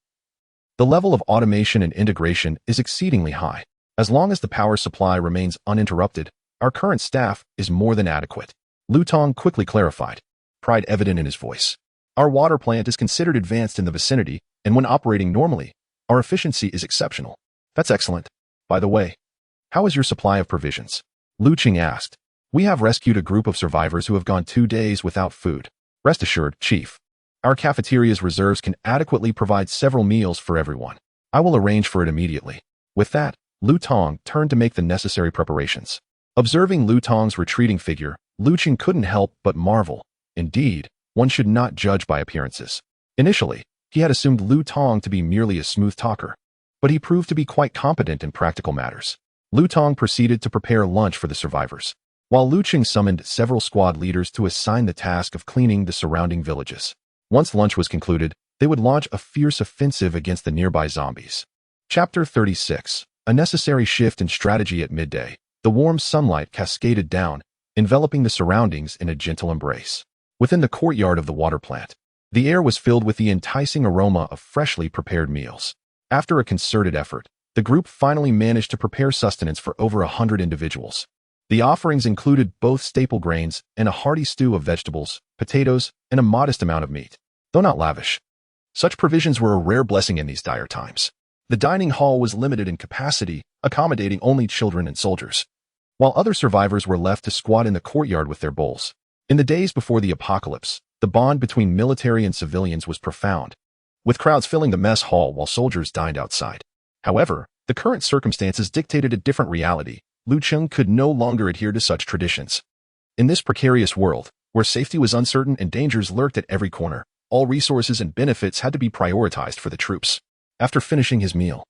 The level of automation and integration is exceedingly high. As long as the power supply remains uninterrupted, our current staff is more than adequate. Lu Tong quickly clarified, pride evident in his voice. Our water plant is considered advanced in the vicinity, and when operating normally, our efficiency is exceptional. That's excellent. By the way, how is your supply of provisions? Lu Cheng asked. We have rescued a group of survivors who have gone 2 days without food. Rest assured, Chief. Our cafeteria's reserves can adequately provide several meals for everyone. I will arrange for it immediately. With that, Lu Tong turned to make the necessary preparations. Observing Lu Tong's retreating figure, Lu Cheng couldn't help but marvel. Indeed, one should not judge by appearances. Initially, he had assumed Lu Tong to be merely a smooth talker, but he proved to be quite competent in practical matters. Lu Tong proceeded to prepare lunch for the survivors, while Lu Cheng summoned several squad leaders to assign the task of cleaning the surrounding villages. Once lunch was concluded, they would launch a fierce offensive against the nearby zombies. Chapter 36. A necessary shift in strategy at midday. The warm sunlight cascaded down, enveloping the surroundings in a gentle embrace. Within the courtyard of the water plant, the air was filled with the enticing aroma of freshly prepared meals. After a concerted effort, the group finally managed to prepare sustenance for over 100 individuals. The offerings included both staple grains and a hearty stew of vegetables, potatoes, and a modest amount of meat. Though not lavish, such provisions were a rare blessing in these dire times. The dining hall was limited in capacity, accommodating only children and soldiers, while other survivors were left to squat in the courtyard with their bowls. In the days before the apocalypse, the bond between military and civilians was profound, with crowds filling the mess hall while soldiers dined outside. However, the current circumstances dictated a different reality. Lu Cheng could no longer adhere to such traditions. In this precarious world, where safety was uncertain and dangers lurked at every corner, all resources and benefits had to be prioritized for the troops. After finishing his meal,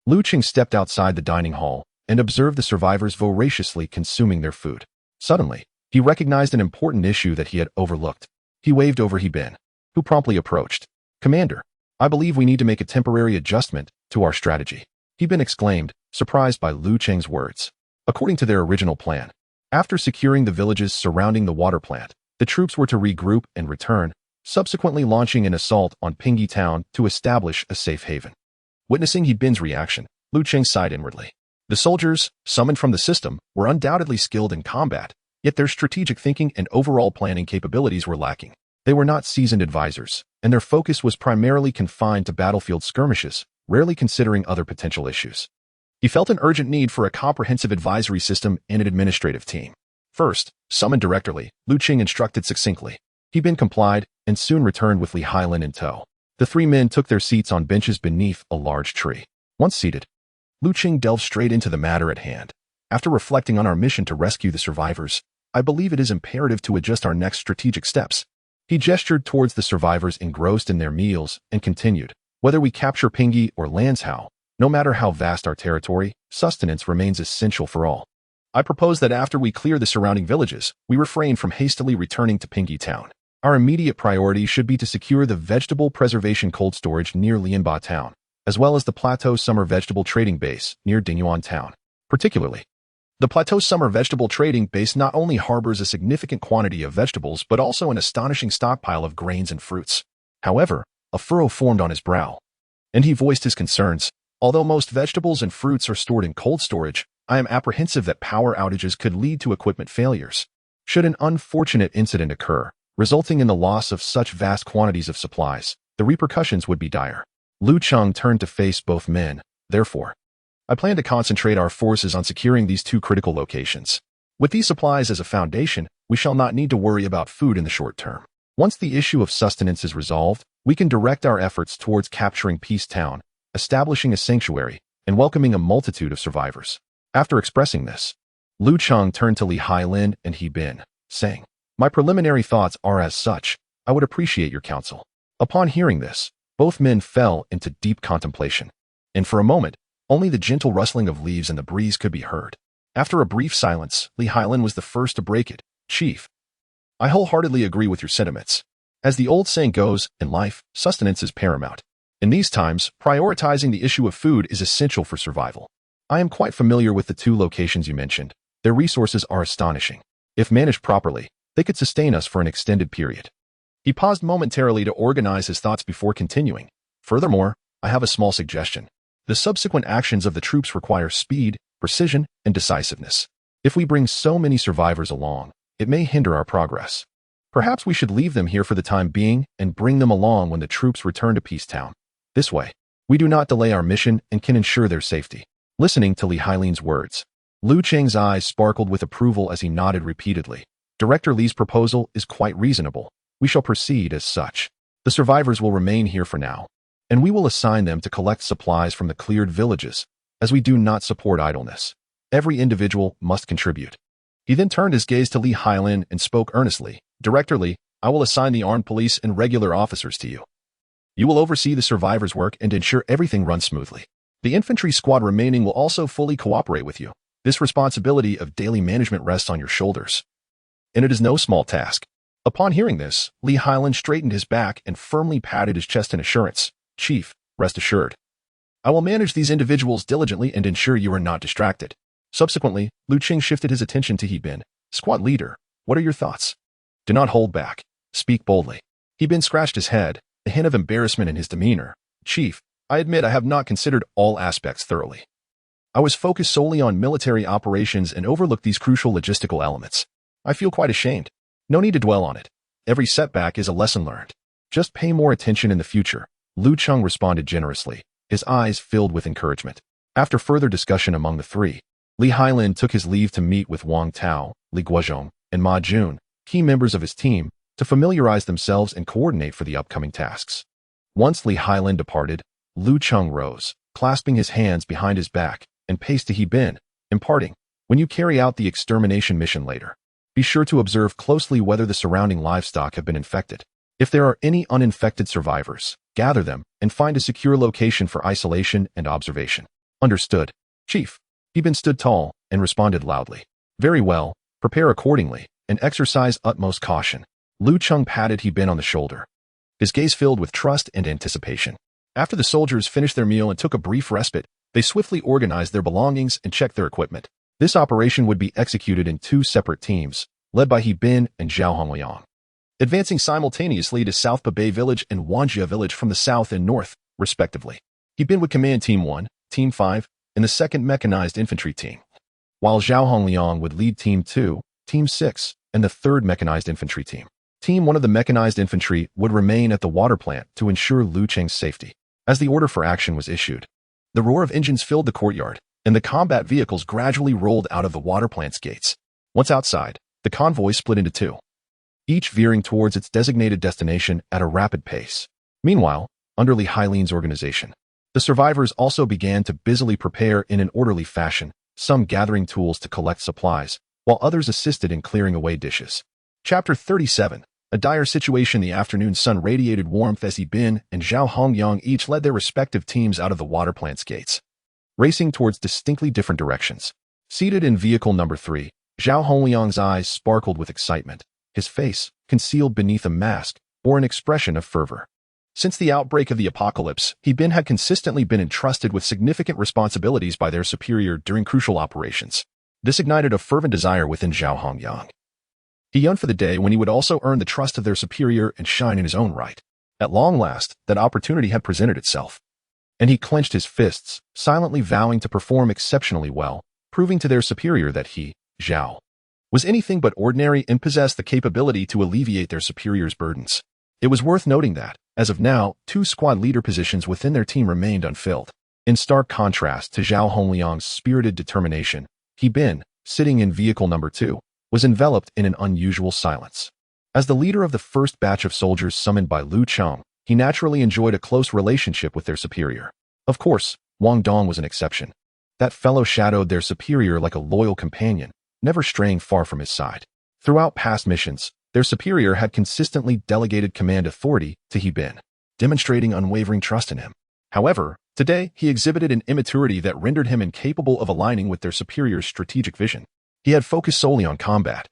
Lu Cheng stepped outside the dining hall and observed the survivors voraciously consuming their food. Suddenly, he recognized an important issue that he had overlooked. He waved over He Bin, who promptly approached. Commander, I believe we need to make a temporary adjustment to our strategy. He Bin exclaimed, surprised by Lu Cheng's words. According to their original plan, after securing the villages surrounding the water plant, the troops were to regroup and return, subsequently launching an assault on Pingi Town to establish a safe haven. Witnessing He Bin's reaction, Lu Cheng sighed inwardly. The soldiers, summoned from the system, were undoubtedly skilled in combat, yet their strategic thinking and overall planning capabilities were lacking. They were not seasoned advisors, and their focus was primarily confined to battlefield skirmishes, rarely considering other potential issues. He felt an urgent need for a comprehensive advisory system and an administrative team. First, summoned directly, Lu Cheng instructed succinctly. He Bin complied, and soon returned with Li Hailin in tow. The 3 men took their seats on benches beneath a large tree. Once seated, Lu Cheng delved straight into the matter at hand. After reflecting on our mission to rescue the survivors, I believe it is imperative to adjust our next strategic steps. He gestured towards the survivors engrossed in their meals and continued. Whether we capture Pingi or Lanzhou, no matter how vast our territory, sustenance remains essential for all. I propose that after we clear the surrounding villages, we refrain from hastily returning to Pingi Town. Our immediate priority should be to secure the vegetable preservation cold storage near Lianba Town, as well as the Plateau Summer Vegetable Trading Base near Dingyuan Town. Particularly, the Plateau Summer Vegetable Trading Base not only harbors a significant quantity of vegetables but also an astonishing stockpile of grains and fruits. However, a furrow formed on his brow, and he voiced his concerns. Although most vegetables and fruits are stored in cold storage, I am apprehensive that power outages could lead to equipment failures. Should an unfortunate incident occur, resulting in the loss of such vast quantities of supplies, the repercussions would be dire. Lu Cheng turned to face both men. Therefore, I plan to concentrate our forces on securing these 2 critical locations. With these supplies as a foundation, we shall not need to worry about food in the short term. Once the issue of sustenance is resolved, we can direct our efforts towards capturing Peace Town, establishing a sanctuary, and welcoming a multitude of survivors. After expressing this, Lu Cheng turned to Li Hailin and He Bin, saying, My preliminary thoughts are as such. I would appreciate your counsel. Upon hearing this, both men fell into deep contemplation, and for a moment, only the gentle rustling of leaves in the breeze could be heard. After a brief silence, Li Hailin was the first to break it. Chief, I wholeheartedly agree with your sentiments. As the old saying goes, in life, sustenance is paramount. In these times, prioritizing the issue of food is essential for survival. I am quite familiar with the two locations you mentioned. Their resources are astonishing. If managed properly, they could sustain us for an extended period. He paused momentarily to organize his thoughts before continuing. Furthermore, I have a small suggestion. The subsequent actions of the troops require speed, precision, and decisiveness. If we bring so many survivors along, it may hinder our progress. Perhaps we should leave them here for the time being and bring them along when the troops return to Peacetown. This way, we do not delay our mission and can ensure their safety. Listening to Li Hailin's words, Lu Cheng's eyes sparkled with approval as he nodded repeatedly. Director Li's proposal is quite reasonable. We shall proceed as such. The survivors will remain here for now, and we will assign them to collect supplies from the cleared villages, as we do not support idleness. Every individual must contribute. He then turned his gaze to Li Hailin and spoke earnestly. Director Li, I will assign the armed police and regular officers to you. You will oversee the survivors' work and ensure everything runs smoothly. The infantry squad remaining will also fully cooperate with you. This responsibility of daily management rests on your shoulders. And it is no small task. Upon hearing this, Li Hailin straightened his back and firmly patted his chest in assurance. Chief, rest assured. I will manage these individuals diligently and ensure you are not distracted. Subsequently, Lu Cheng shifted his attention to He Bin. Squad leader, what are your thoughts? Do not hold back. Speak boldly. He Bin scratched his head, a hint of embarrassment in his demeanor. Chief, I admit I have not considered all aspects thoroughly. I was focused solely on military operations and overlooked these crucial logistical elements. I feel quite ashamed. No need to dwell on it. Every setback is a lesson learned. Just pay more attention in the future. Lu Cheng responded generously, his eyes filled with encouragement. After further discussion among the three, Li Hailin took his leave to meet with Wang Tao, Li Guozhong, and Ma Jun, key members of his team, to familiarize themselves and coordinate for the upcoming tasks. Once Li Hailin departed, Lu Cheng rose, clasping his hands behind his back, and paced to He Bin, imparting, when you carry out the extermination mission later, be sure to observe closely whether the surrounding livestock have been infected. If there are any uninfected survivors, gather them and find a secure location for isolation and observation. Understood, Chief. He Bin stood tall and responded loudly. Very well, prepare accordingly and exercise utmost caution. Lu Cheng patted He Bin on the shoulder, his gaze filled with trust and anticipation. After the soldiers finished their meal and took a brief respite, they swiftly organized their belongings and checked their equipment. This operation would be executed in two separate teams, led by He Bin and Zhao Hongliang, advancing simultaneously to South Babei Village and Wanjia Village from the south and north, respectively. He Bin would command Team 1, Team 5, and the 2nd Mechanized Infantry Team, while Zhao Hongliang would lead Team 2, Team 6, and the 3rd Mechanized Infantry Team. Team 1 of the Mechanized Infantry would remain at the water plant to ensure Lu Cheng's safety. As the order for action was issued, the roar of engines filled the courtyard, and the combat vehicles gradually rolled out of the water plant's gates. Once outside, the convoy split into two, each veering towards its designated destination at a rapid pace. Meanwhile, under Li Hailin's organization, the survivors also began to busily prepare in an orderly fashion, some gathering tools to collect supplies, while others assisted in clearing away dishes. Chapter 37. A dire situation. The afternoon sun radiated warmth as He Bin and Zhao Hongyang each led their respective teams out of the water plant's gates, racing towards distinctly different directions. Seated in vehicle number 3, Zhao Hongliang's eyes sparkled with excitement. His face, concealed beneath a mask, bore an expression of fervor. Since the outbreak of the apocalypse, He Bin had consistently been entrusted with significant responsibilities by their superior during crucial operations. This ignited a fervent desire within Zhao Hongyang. He yearned for the day when he would also earn the trust of their superior and shine in his own right. At long last, that opportunity had presented itself, and he clenched his fists, silently vowing to perform exceptionally well, proving to their superior that he, Zhao, was anything but ordinary and possessed the capability to alleviate their superior's burdens. It was worth noting that, as of now, 2 squad leader positions within their team remained unfilled. In stark contrast to Zhao Hongliang's spirited determination, He Bin, sitting in vehicle number 2, was enveloped in an unusual silence. As the leader of the first batch of soldiers summoned by Lu Cheng, he naturally enjoyed a close relationship with their superior. Of course, Wang Dong was an exception. That fellow shadowed their superior like a loyal companion, never straying far from his side. Throughout past missions, their superior had consistently delegated command authority to He Bin, demonstrating unwavering trust in him. However, today he exhibited an immaturity that rendered him incapable of aligning with their superior's strategic vision. He had focused solely on combat,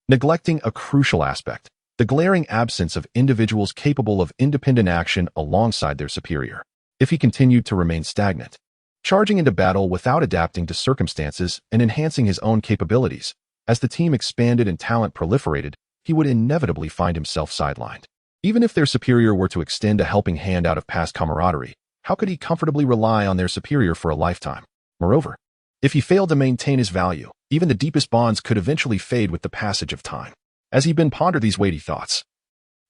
neglecting a crucial aspect, the glaring absence of individuals capable of independent action alongside their superior. If he continued to remain stagnant, charging into battle without adapting to circumstances and enhancing his own capabilities. As the team expanded and talent proliferated, he would inevitably find himself sidelined. Even if their superior were to extend a helping hand out of past camaraderie, how could he comfortably rely on their superior for a lifetime? Moreover, if he failed to maintain his value, even the deepest bonds could eventually fade with the passage of time. As he pondered these weighty thoughts,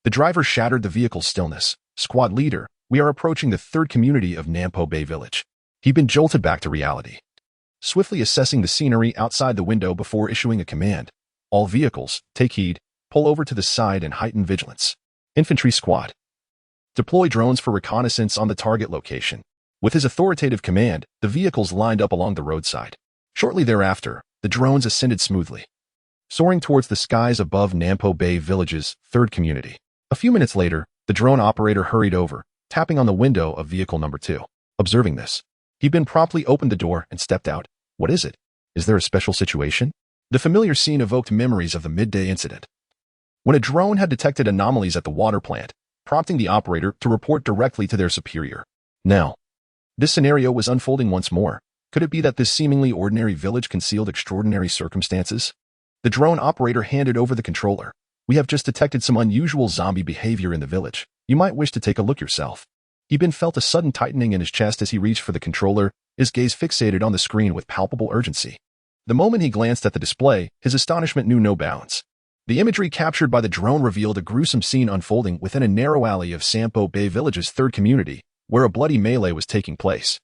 the driver shattered the vehicle's stillness. Squad leader, we are approaching the third community of Nampo Bay Village. He'd been jolted back to reality. Swiftly assessing the scenery outside the window before issuing a command. All vehicles, take heed, pull over to the side and heighten vigilance. Infantry squad, deploy drones for reconnaissance on the target location. With his authoritative command, the vehicles lined up along the roadside. Shortly thereafter, the drones ascended smoothly, soaring towards the skies above Nampo Bay Village's third community. A few minutes later, the drone operator hurried over, tapping on the window of vehicle number 2. Observing this, he promptly opened the door and stepped out. What is it? Is there a special situation? The familiar scene evoked memories of the midday incident, when a drone had detected anomalies at the water plant, prompting the operator to report directly to their superior. Now, this scenario was unfolding once more. Could it be that this seemingly ordinary village concealed extraordinary circumstances? The drone operator handed over the controller. We have just detected some unusual zombie behavior in the village. You might wish to take a look yourself. He felt a sudden tightening in his chest as he reached for the controller, his gaze fixated on the screen with palpable urgency. The moment he glanced at the display, his astonishment knew no bounds. The imagery captured by the drone revealed a gruesome scene unfolding within a narrow alley of Nampo Bay Village's third community, where a bloody melee was taking place.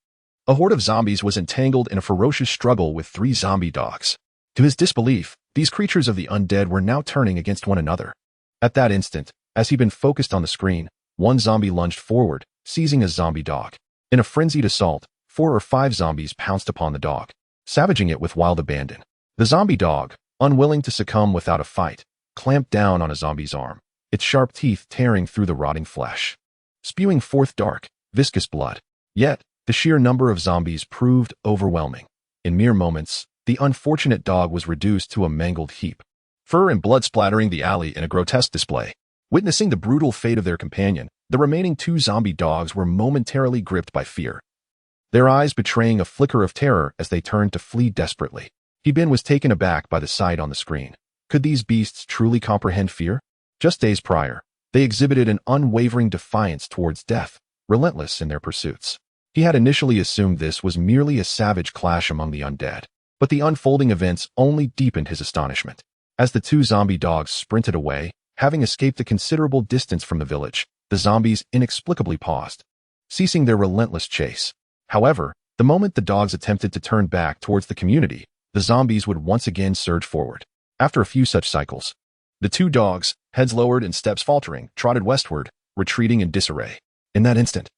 A horde of zombies was entangled in a ferocious struggle with 3 zombie dogs. To his disbelief, these creatures of the undead were now turning against one another. At that instant, as he focused on the screen, one zombie lunged forward, seizing a zombie dog. In a frenzied assault, 4 or 5 zombies pounced upon the dog, savaging it with wild abandon. The zombie dog, unwilling to succumb without a fight, clamped down on a zombie's arm, its sharp teeth tearing through the rotting flesh, spewing forth dark, viscous blood. Yet, the sheer number of zombies proved overwhelming. In mere moments, the unfortunate dog was reduced to a mangled heap, fur and blood splattering the alley in a grotesque display. Witnessing the brutal fate of their companion, the remaining 2 zombie dogs were momentarily gripped by fear, their eyes betraying a flicker of terror as they turned to flee desperately. He was taken aback by the sight on the screen. Could these beasts truly comprehend fear? Just days prior, they exhibited an unwavering defiance towards death, relentless in their pursuits. He had initially assumed this was merely a savage clash among the undead, but the unfolding events only deepened his astonishment. As the 2 zombie dogs sprinted away, having escaped a considerable distance from the village, the zombies inexplicably paused, ceasing their relentless chase. However, the moment the dogs attempted to turn back towards the community, the zombies would once again surge forward. After a few such cycles, the 2 dogs, heads lowered and steps faltering, trotted westward, retreating in disarray. In that instant,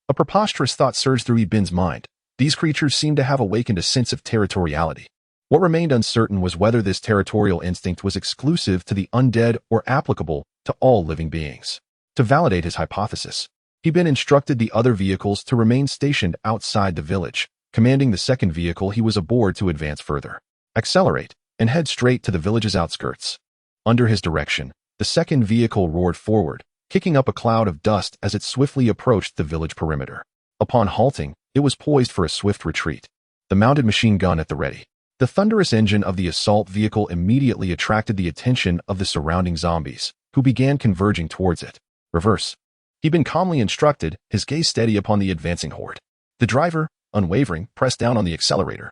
a preposterous thought surged through Ibn's mind. These creatures seemed to have awakened a sense of territoriality. What remained uncertain was whether this territorial instinct was exclusive to the undead or applicable to all living beings. To validate his hypothesis, Ibn instructed the other vehicles to remain stationed outside the village, commanding the second vehicle he was aboard to advance further, accelerate, and head straight to the village's outskirts. Under his direction, the second vehicle roared forward, kicking up a cloud of dust as it swiftly approached the village perimeter. Upon halting, it was poised for a swift retreat, the mounted machine gun at the ready. The thunderous engine of the assault vehicle immediately attracted the attention of the surrounding zombies, who began converging towards it. Reverse. Ibn calmly instructed, his gaze steady upon the advancing horde. The driver, unwavering, pressed down on the accelerator,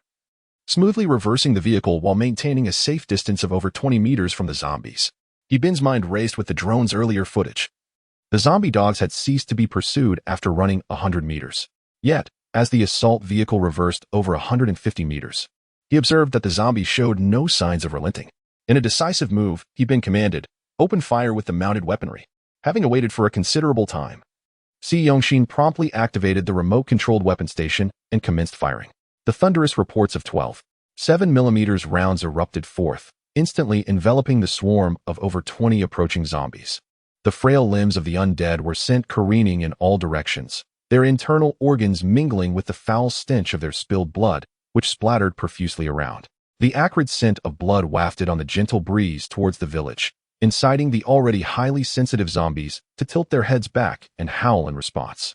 smoothly reversing the vehicle while maintaining a safe distance of over 20 meters from the zombies. Ibn's mind raced with the drone's earlier footage. The zombie dogs had ceased to be pursued after running 100 meters. Yet, as the assault vehicle reversed over 150 meters, he observed that the zombies showed no signs of relenting. In a decisive move, Ibn commanded, open fire with the mounted weaponry. Having awaited for a considerable time, Si Yongshin promptly activated the remote-controlled weapon station and commenced firing. The thunderous reports of 12 7mm rounds erupted forth, instantly enveloping the swarm of over 20 approaching zombies. The frail limbs of the undead were sent careening in all directions, their internal organs mingling with the foul stench of their spilled blood, which splattered profusely around. The acrid scent of blood wafted on the gentle breeze towards the village, inciting the already highly sensitive zombies to tilt their heads back and howl in response.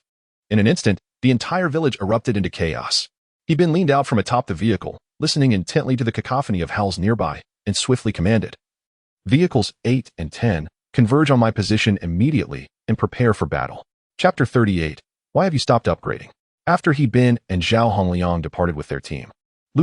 In an instant, the entire village erupted into chaos. Bin leaned out from atop the vehicle, listening intently to the cacophony of howls nearby, and swiftly commanded, "Vehicles 8 and 10, converge on my position immediately and prepare for battle." Chapter 38. Why have you stopped upgrading? After Bin and Zhao Hongliang departed with their team,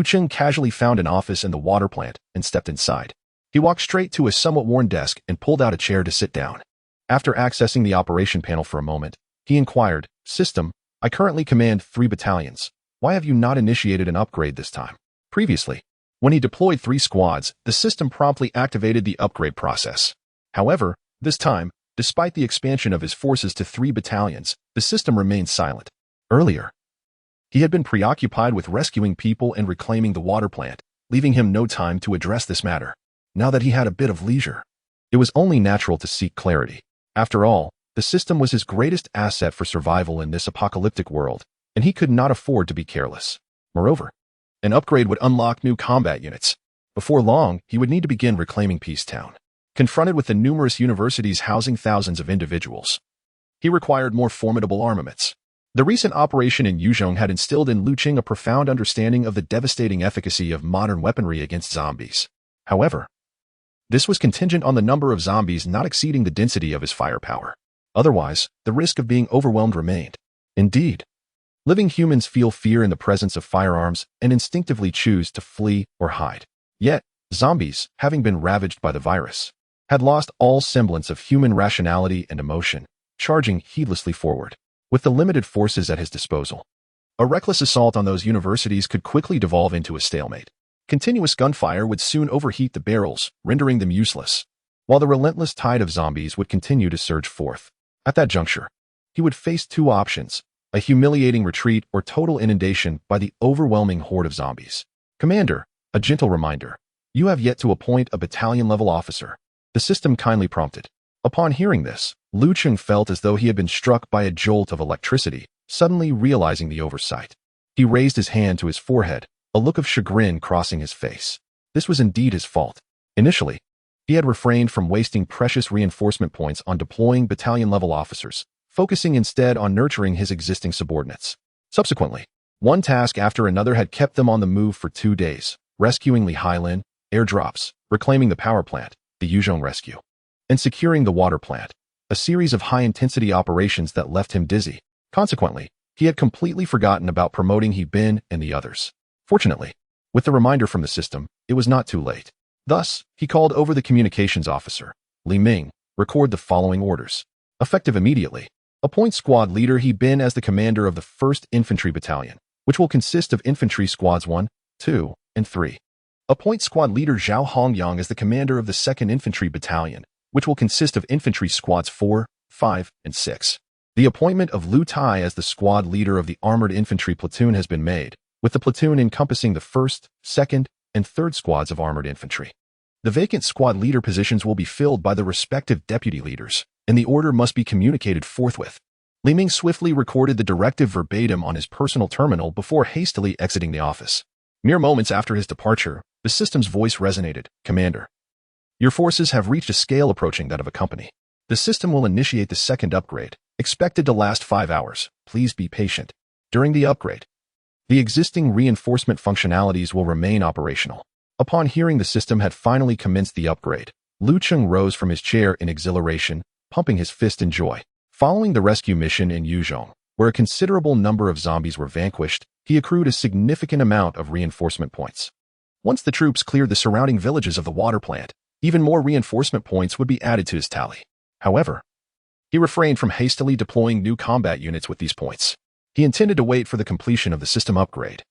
Cheng casually found an office in the water plant and stepped inside. He walked straight to a somewhat worn desk and pulled out a chair to sit down. After accessing the operation panel for a moment, he inquired, "System, I currently command 3 battalions. Why have you not initiated an upgrade this time?" Previously, when he deployed 3 squads, the system promptly activated the upgrade process. However, this time, despite the expansion of his forces to 3 battalions, the system remained silent. Earlier, he had been preoccupied with rescuing people and reclaiming the water plant, leaving him no time to address this matter. Now that he had a bit of leisure, it was only natural to seek clarity. After all, the system was his greatest asset for survival in this apocalyptic world, and he could not afford to be careless. Moreover, an upgrade would unlock new combat units. Before long, he would need to begin reclaiming Peacetown. Confronted with the numerous universities housing thousands of individuals, he required more formidable armaments. The recent operation in Yuzhong had instilled in Cheng a profound understanding of the devastating efficacy of modern weaponry against zombies. However, this was contingent on the number of zombies not exceeding the density of his firepower. Otherwise, the risk of being overwhelmed remained. Indeed, living humans feel fear in the presence of firearms and instinctively choose to flee or hide. Yet, zombies, having been ravaged by the virus, had lost all semblance of human rationality and emotion, charging heedlessly forward. With the limited forces at his disposal, a reckless assault on those universities could quickly devolve into a stalemate. Continuous gunfire would soon overheat the barrels, rendering them useless, while the relentless tide of zombies would continue to surge forth. At that juncture, he would face 2 options: a humiliating retreat or total inundation by the overwhelming horde of zombies. "Commander, a gentle reminder. You have yet to appoint a battalion-level officer," the system kindly prompted. Upon hearing this, Cheng felt as though he had been struck by a jolt of electricity, suddenly realizing the oversight. He raised his hand to his forehead, a look of chagrin crossing his face. This was indeed his fault. Initially, he had refrained from wasting precious reinforcement points on deploying battalion-level officers, focusing instead on nurturing his existing subordinates. Subsequently, one task after another had kept them on the move for 2 days, rescuing Li Hailin, airdrops, reclaiming the power plant, the Yuzhong rescue, and securing the water plant, a series of high-intensity operations that left him dizzy. Consequently, he had completely forgotten about promoting Bin and the others. Fortunately, with the reminder from the system, it was not too late. Thus, he called over the communications officer, Li Ming, record the following orders. Effective immediately, appoint squad leader Bin as the commander of the 1st Infantry Battalion, which will consist of infantry squads 1, 2, and 3. Appoint squad leader Zhao Hongliang as the commander of the 2nd Infantry Battalion, which will consist of infantry squads 4, 5, and 6. The appointment of Lu Tai as the squad leader of the armored infantry platoon has been made, with the platoon encompassing the 1st, 2nd, and 3rd squads of armored infantry. The vacant squad leader positions will be filled by the respective deputy leaders, and the order must be communicated forthwith. Li Ming swiftly recorded the directive verbatim on his personal terminal before hastily exiting the office. Mere moments after his departure, the system's voice resonated, "Commander, your forces have reached a scale approaching that of a company. The system will initiate the 2nd upgrade, expected to last 5 hours. Please be patient. During the upgrade, the existing reinforcement functionalities will remain operational." Upon hearing the system had finally commenced the upgrade, Cheng rose from his chair in exhilaration, pumping his fist in joy. Following the rescue mission in Yuzhong, where a considerable number of zombies were vanquished, he accrued a significant amount of reinforcement points. Once the troops cleared the surrounding villages of the water plant, even more reinforcement points would be added to his tally. However, he refrained from hastily deploying new combat units with these points. He intended to wait for the completion of the system upgrade,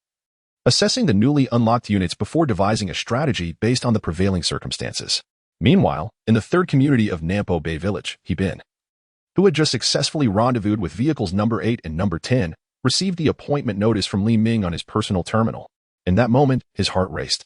assessing the newly unlocked units before devising a strategy based on the prevailing circumstances. Meanwhile, in the 3rd community of Nampo Bay Village, Bin, who had just successfully rendezvoused with vehicles number 8 and number 10, received the appointment notice from Li Ming on his personal terminal. In that moment, his heart raced,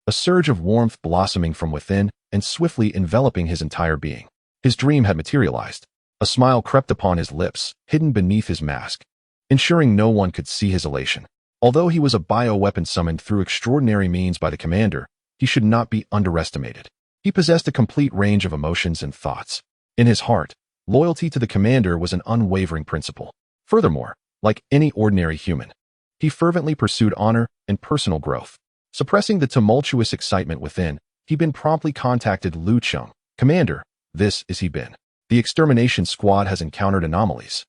a surge of warmth blossoming from within and swiftly enveloping his entire being. His dream had materialized. A smile crept upon his lips, hidden beneath his mask, ensuring no one could see his elation. Although he was a bioweapon summoned through extraordinary means by the commander, he should not be underestimated. He possessed a complete range of emotions and thoughts. In his heart, loyalty to the commander was an unwavering principle. Furthermore, like any ordinary human, He fervently pursued honor and personal growth. Suppressing the tumultuous excitement within, he been promptly contacted Lu Cheng. Commander, this is he been. The extermination squad has encountered anomalies.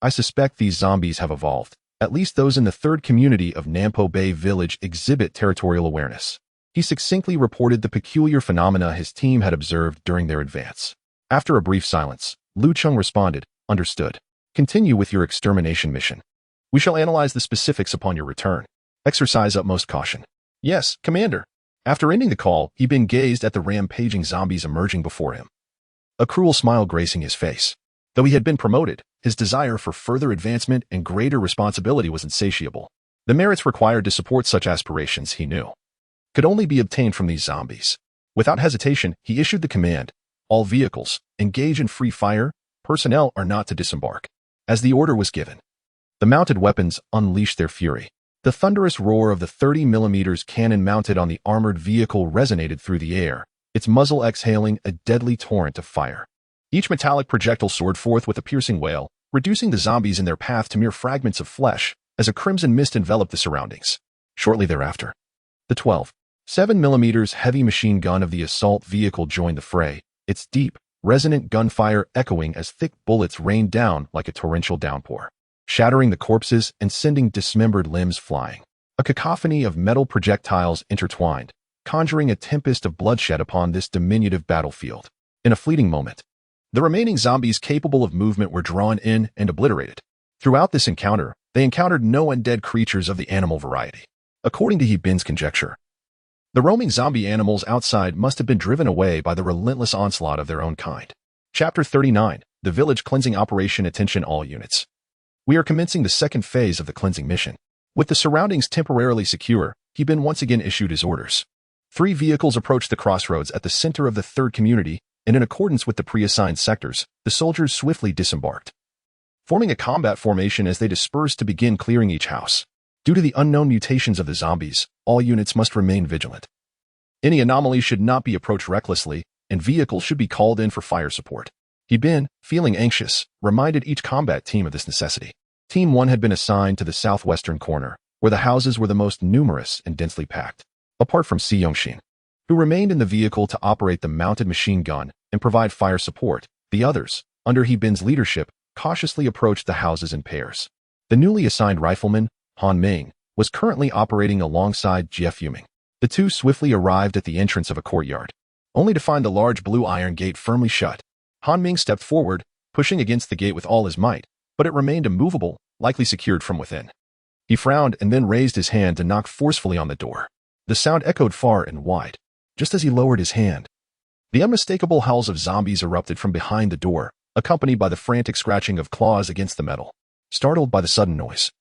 I suspect these zombies have evolved. At least those in the third community of Nampo Bay Village exhibit territorial awareness. He succinctly reported the peculiar phenomena his team had observed during their advance. After a brief silence, Lu Cheng responded, "Understood. Continue with your extermination mission. We shall analyze the specifics upon your return. Exercise utmost caution." "Yes, Commander." After ending the call, he been gazed at the rampaging zombies emerging before him. A cruel smile gracing his face. Though he had been promoted, his desire for further advancement and greater responsibility was insatiable. The merits required to support such aspirations, he knew, could only be obtained from these zombies. Without hesitation, he issued the command, "All vehicles, engage in free fire, personnel are not to disembark." As the order was given, the mounted weapons unleashed their fury. The thunderous roar of the 30mm cannon mounted on the armored vehicle resonated through the air, its muzzle exhaling a deadly torrent of fire. Each metallic projectile soared forth with a piercing wail, reducing the zombies in their path to mere fragments of flesh, as a crimson mist enveloped the surroundings. Shortly thereafter, the 12.7mm heavy machine gun of the assault vehicle joined the fray, its deep, resonant gunfire echoing as thick bullets rained down like a torrential downpour, shattering the corpses and sending dismembered limbs flying. A cacophony of metal projectiles intertwined, conjuring a tempest of bloodshed upon this diminutive battlefield. In a fleeting moment, the remaining zombies capable of movement were drawn in and obliterated. Throughout this encounter, they encountered no undead creatures of the animal variety. According to He Bin's conjecture, the roaming zombie animals outside must have been driven away by the relentless onslaught of their own kind. Chapter 39, The Village Cleansing Operation. Attention all units. We are commencing the second phase of the cleansing mission. With the surroundings temporarily secure, He Bin once again issued his orders. 3 vehicles approached the crossroads at the center of the third community, and in accordance with the pre-assigned sectors, the soldiers swiftly disembarked, forming a combat formation as they dispersed to begin clearing each house. Due to the unknown mutations of the zombies, all units must remain vigilant. Any anomalies should not be approached recklessly, and vehicles should be called in for fire support. He Bin, feeling anxious, reminded each combat team of this necessity. Team 1 had been assigned to the southwestern corner, where the houses were the most numerous and densely packed. Apart from Si Yongshin, who remained in the vehicle to operate the mounted machine gun and provide fire support, the others, under He Bin's leadership, cautiously approached the houses in pairs. The newly assigned rifleman, Han Ming, was currently operating alongside Jeff Yuming. The two swiftly arrived at the entrance of a courtyard, only to find the large blue iron gate firmly shut. Han Ming stepped forward, pushing against the gate with all his might, but it remained immovable, likely secured from within. He frowned and then raised his hand to knock forcefully on the door. The sound echoed far and wide. Just as he lowered his hand, the unmistakable howls of zombies erupted from behind the door, accompanied by the frantic scratching of claws against the metal. Startled by the sudden noise,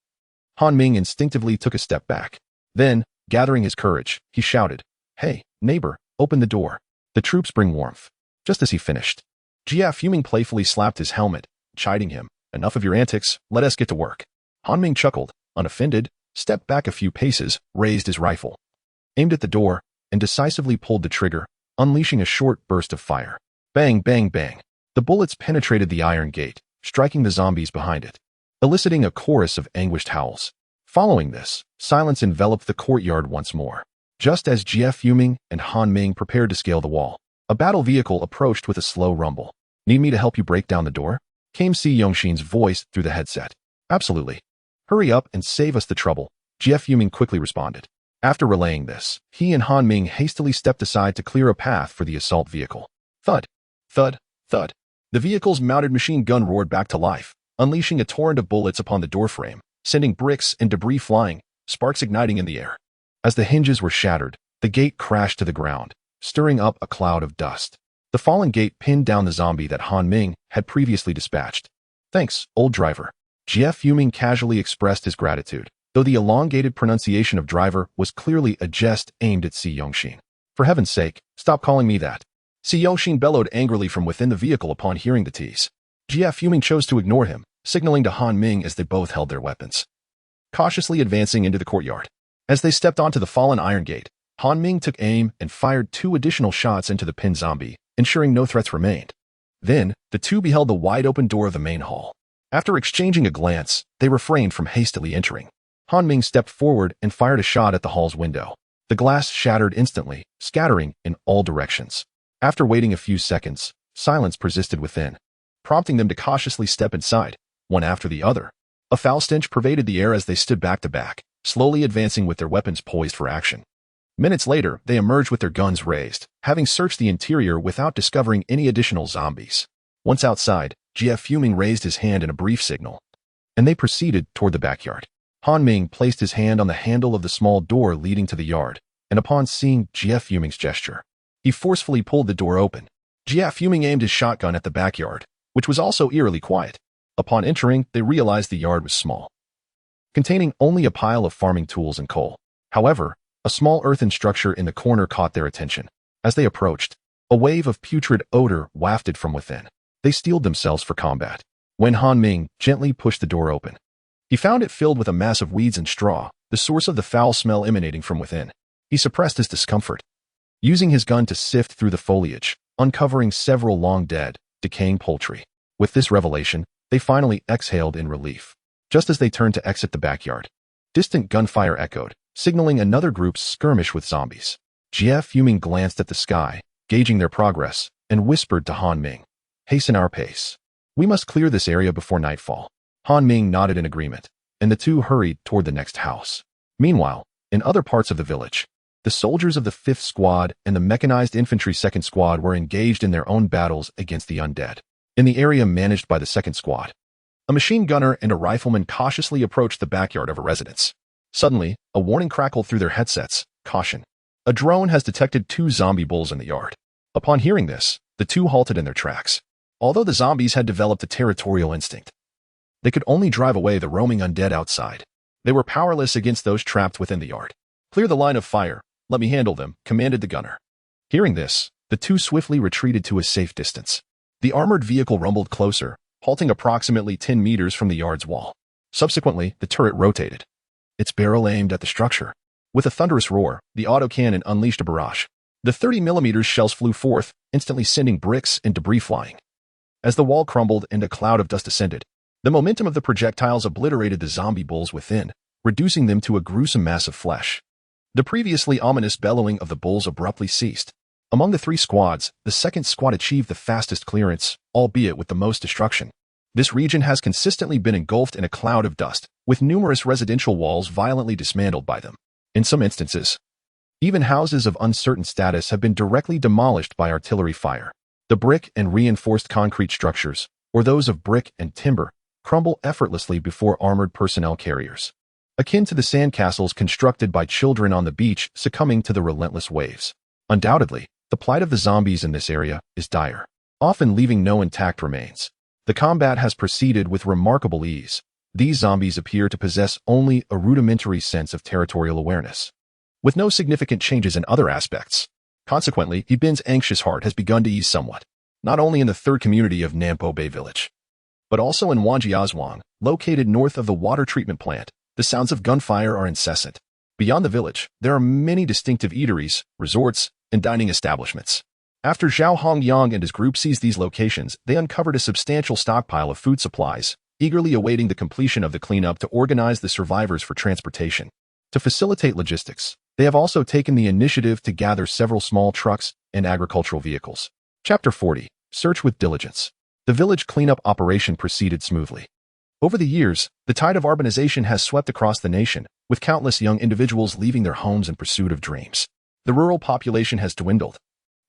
Han Ming instinctively took a step back. Then, gathering his courage, he shouted, "Hey, neighbor, open the door. The troops bring warmth." Just as he finished, Jia Fuming playfully slapped his helmet, chiding him, "Enough of your antics, let us get to work." Han Ming chuckled, unoffended, stepped back a few paces, raised his rifle, aimed at the door, and decisively pulled the trigger, unleashing a short burst of fire. Bang, bang, bang. The bullets penetrated the iron gate, striking the zombies behind it, eliciting a chorus of anguished howls. Following this, silence enveloped the courtyard once more. Just as Jia Fuming and Han Ming prepared to scale the wall, a battle vehicle approached with a slow rumble. "Need me to help you break down the door?" came Si Yongshin's voice through the headset. "Absolutely. Hurry up and save us the trouble," Jia Fuming quickly responded. After relaying this, he and Han Ming hastily stepped aside to clear a path for the assault vehicle. Thud, thud, thud. The vehicle's mounted machine gun roared back to life, unleashing a torrent of bullets upon the doorframe, sending bricks and debris flying, sparks igniting in the air. As the hinges were shattered, the gate crashed to the ground, stirring up a cloud of dust. The fallen gate pinned down the zombie that Han Ming had previously dispatched. "Thanks, old driver." Jia Fuming casually expressed his gratitude, though the elongated pronunciation of driver was clearly a jest aimed at Si Yongshin. "For heaven's sake, stop calling me that." Si Yongshin bellowed angrily from within the vehicle upon hearing the tease. Jia Fuming chose to ignore him, signaling to Han Ming as they both held their weapons, cautiously advancing into the courtyard. As they stepped onto the fallen iron gate, Han Ming took aim and fired 2 additional shots into the pinned zombie, ensuring no threats remained. Then, the two beheld the wide-open door of the main hall. After exchanging a glance, they refrained from hastily entering. Han Ming stepped forward and fired a shot at the hall's window. The glass shattered instantly, scattering in all directions. After waiting a few seconds, silence persisted within, prompting them to cautiously step inside, one after the other. A foul stench pervaded the air as they stood back to back, slowly advancing with their weapons poised for action. Minutes later, they emerged with their guns raised, having searched the interior without discovering any additional zombies. Once outside, GF Fuming raised his hand in a brief signal, and they proceeded toward the backyard. Han Ming placed his hand on the handle of the small door leading to the yard, and upon seeing GF Fuming's gesture, he forcefully pulled the door open. GF Fuming aimed his shotgun at the backyard, which was also eerily quiet. Upon entering, they realized the yard was small, containing only a pile of farming tools and coal. However, a small earthen structure in the corner caught their attention. As they approached, a wave of putrid odor wafted from within. They steeled themselves for combat. When Han Ming gently pushed the door open, he found it filled with a mass of weeds and straw, the source of the foul smell emanating from within. He suppressed his discomfort, using his gun to sift through the foliage, uncovering several long-dead, decaying poultry. With this revelation, they finally exhaled in relief. Just as they turned to exit the backyard, distant gunfire echoed, signaling another group's skirmish with zombies. GF Fuming glanced at the sky, gauging their progress, and whispered to Han Ming, "Hasten our pace. We must clear this area before nightfall." Han Ming nodded in agreement, and the two hurried toward the next house. Meanwhile, in other parts of the village, the soldiers of the 5th Squad and the mechanized infantry 2nd Squad were engaged in their own battles against the undead. In the area managed by the 2nd Squad, a machine gunner and a rifleman cautiously approached the backyard of a residence. Suddenly, a warning crackled through their headsets. "Caution. A drone has detected 2 zombie bulls in the yard." Upon hearing this, the two halted in their tracks. Although the zombies had developed a territorial instinct, they could only drive away the roaming undead outside. They were powerless against those trapped within the yard. "Clear the line of fire. Let me handle them," commanded the gunner. Hearing this, the two swiftly retreated to a safe distance. The armored vehicle rumbled closer, halting approximately 10 meters from the yard's wall. Subsequently, the turret rotated, its barrel aimed at the structure. With a thunderous roar, the autocannon unleashed a barrage. The 30mm shells flew forth, instantly sending bricks and debris flying. As the wall crumbled and a cloud of dust ascended, the momentum of the projectiles obliterated the zombie bulls within, reducing them to a gruesome mass of flesh. The previously ominous bellowing of the bulls abruptly ceased. Among the 3 squads, the 2nd Squad achieved the fastest clearance, albeit with the most destruction. This region has consistently been engulfed in a cloud of dust, with numerous residential walls violently dismantled by them. In some instances, even houses of uncertain status have been directly demolished by artillery fire. The brick and reinforced concrete structures, or those of brick and timber, crumble effortlessly before armored personnel carriers, akin to the sandcastles constructed by children on the beach succumbing to the relentless waves. Undoubtedly, the plight of the zombies in this area is dire, often leaving no intact remains. The combat has proceeded with remarkable ease. These zombies appear to possess only a rudimentary sense of territorial awareness, with no significant changes in other aspects. Consequently, Bin's anxious heart has begun to ease somewhat, not only in the 3rd community of Nampo Bay Village, but also in Wanjiazwang, located north of the water treatment plant. The sounds of gunfire are incessant. Beyond the village, there are many distinctive eateries, resorts, and dining establishments. After Zhao Hongyang and his group seized these locations, they uncovered a substantial stockpile of food supplies, eagerly awaiting the completion of the cleanup to organize the survivors for transportation. To facilitate logistics, they have also taken the initiative to gather several small trucks and agricultural vehicles. Chapter 40. Search with Diligence. The village cleanup operation proceeded smoothly. Over the years, the tide of urbanization has swept across the nation, with countless young individuals leaving their homes in pursuit of dreams. The rural population has dwindled,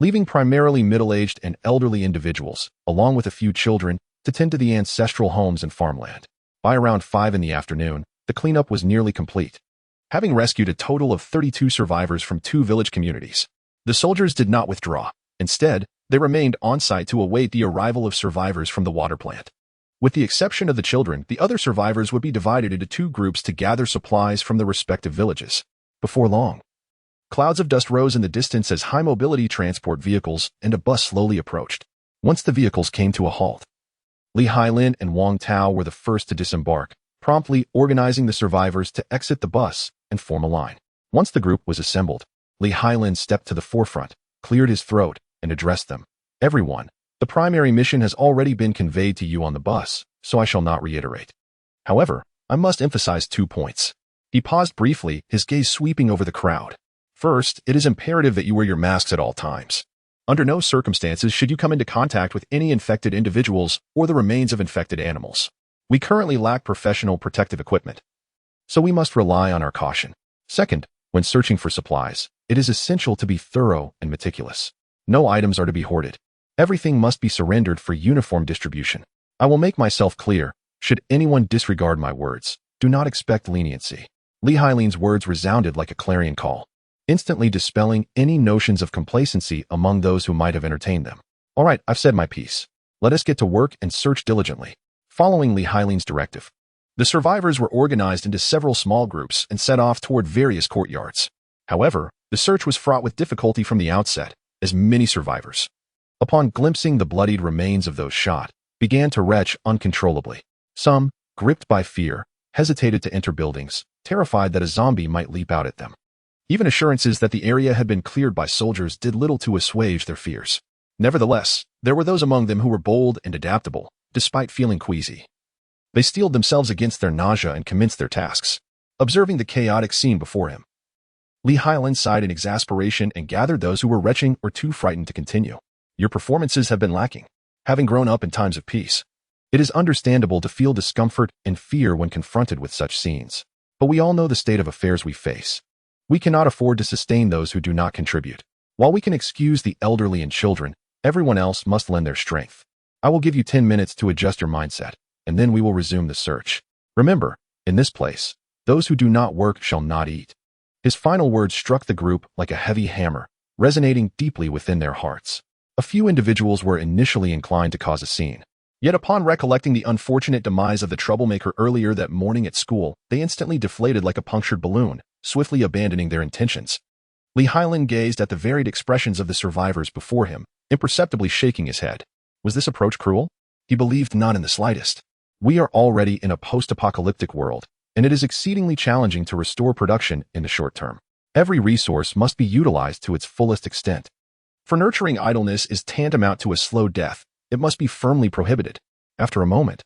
leaving primarily middle-aged and elderly individuals, along with a few children, to tend to the ancestral homes and farmland. By around 5 in the afternoon, the cleanup was nearly complete. Having rescued a total of 32 survivors from 2 village communities, the soldiers did not withdraw. Instead, they remained on-site to await the arrival of survivors from the water plant. With the exception of the children, the other survivors would be divided into 2 groups to gather supplies from the respective villages. Before long, clouds of dust rose in the distance as high-mobility transport vehicles and a bus slowly approached. Once the vehicles came to a halt, Li Hailin and Wang Tao were the first to disembark, promptly organizing the survivors to exit the bus and form a line. Once the group was assembled, Li Hailin stepped to the forefront, cleared his throat, and addressed them. "Everyone, the primary mission has already been conveyed to you on the bus, so I shall not reiterate. However, I must emphasize 2 points." He paused briefly, his gaze sweeping over the crowd. First, it is imperative that you wear your masks at all times. Under no circumstances should you come into contact with any infected individuals or the remains of infected animals. We currently lack professional protective equipment, so we must rely on our caution. Second, when searching for supplies, it is essential to be thorough and meticulous. No items are to be hoarded. Everything must be surrendered for uniform distribution. I will make myself clear. Should anyone disregard my words, do not expect leniency. Li Hailin's words resounded like a clarion call, instantly dispelling any notions of complacency among those who might have entertained them. All right, I've said my piece. Let us get to work and search diligently. Following Li Hailin's directive, the survivors were organized into several small groups and set off toward various courtyards. However, the search was fraught with difficulty from the outset, as many survivors, upon glimpsing the bloodied remains of those shot, began to retch uncontrollably. Some, gripped by fear, hesitated to enter buildings, terrified that a zombie might leap out at them. Even assurances that the area had been cleared by soldiers did little to assuage their fears. Nevertheless, there were those among them who were bold and adaptable, despite feeling queasy. They steeled themselves against their nausea and commenced their tasks. Observing the chaotic scene before him, Li Hailin sighed in exasperation and gathered those who were retching or too frightened to continue. Your performances have been lacking. Having grown up in times of peace, it is understandable to feel discomfort and fear when confronted with such scenes. But we all know the state of affairs we face. We cannot afford to sustain those who do not contribute. While we can excuse the elderly and children, everyone else must lend their strength. I will give you 10 minutes to adjust your mindset, and then we will resume the search. Remember, in this place, those who do not work shall not eat. His final words struck the group like a heavy hammer, resonating deeply within their hearts. A few individuals were initially inclined to cause a scene. Yet upon recollecting the unfortunate demise of the troublemaker earlier that morning at school, they instantly deflated like a punctured balloon, swiftly abandoning their intentions. Li Hailin gazed at the varied expressions of the survivors before him, imperceptibly shaking his head. Was this approach cruel? He believed not in the slightest. We are already in a post-apocalyptic world, and it is exceedingly challenging to restore production in the short term. Every resource must be utilized to its fullest extent. For nurturing idleness is tantamount to a slow death. It must be firmly prohibited. After a moment,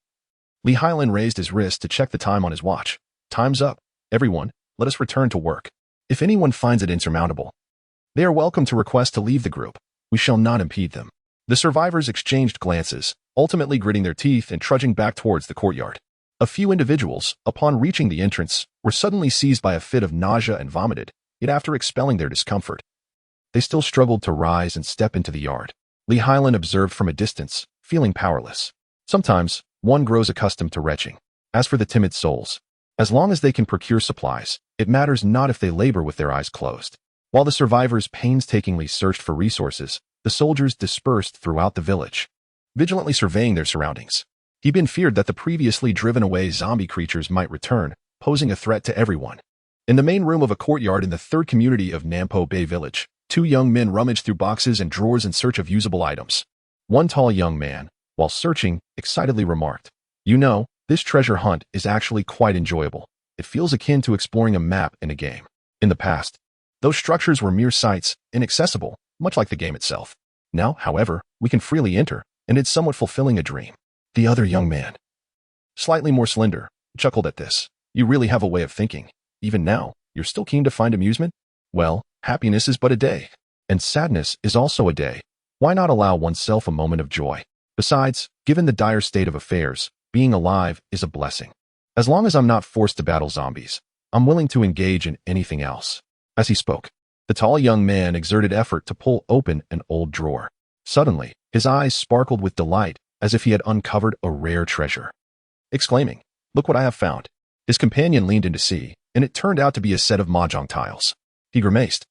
Li Hailin raised his wrist to check the time on his watch. Time's up. Everyone, let us return to work. If anyone finds it insurmountable, they are welcome to request to leave the group. We shall not impede them. The survivors exchanged glances, ultimately gritting their teeth and trudging back towards the courtyard. A few individuals, upon reaching the entrance, were suddenly seized by a fit of nausea and vomited, yet after expelling their discomfort, they still struggled to rise and step into the yard. Li Hailin observed from a distance, feeling powerless. Sometimes, one grows accustomed to retching. As for the timid souls, as long as they can procure supplies, it matters not if they labor with their eyes closed. While the survivors painstakingly searched for resources, the soldiers dispersed throughout the village, vigilantly surveying their surroundings. He'd feared that the previously driven away zombie creatures might return, posing a threat to everyone. In the main room of a courtyard in the third community of Nampo Bay Village, two young men rummaged through boxes and drawers in search of usable items. One tall young man, while searching, excitedly remarked, "You know, this treasure hunt is actually quite enjoyable. It feels akin to exploring a map in a game. In the past, those structures were mere sites, inaccessible, much like the game itself. Now, however, we can freely enter, and it's somewhat fulfilling a dream." The other young man, slightly more slender, chuckled at this. "You really have a way of thinking. Even now, you're still keen to find amusement? Well, happiness is but a day, and sadness is also a day. Why not allow oneself a moment of joy? Besides, given the dire state of affairs, being alive is a blessing. As long as I'm not forced to battle zombies, I'm willing to engage in anything else." As he spoke, the tall young man exerted effort to pull open an old drawer. Suddenly, his eyes sparkled with delight, as if he had uncovered a rare treasure. Exclaiming, "Look what I have found." His companion leaned in to see, and it turned out to be a set of mahjong tiles. He grimaced,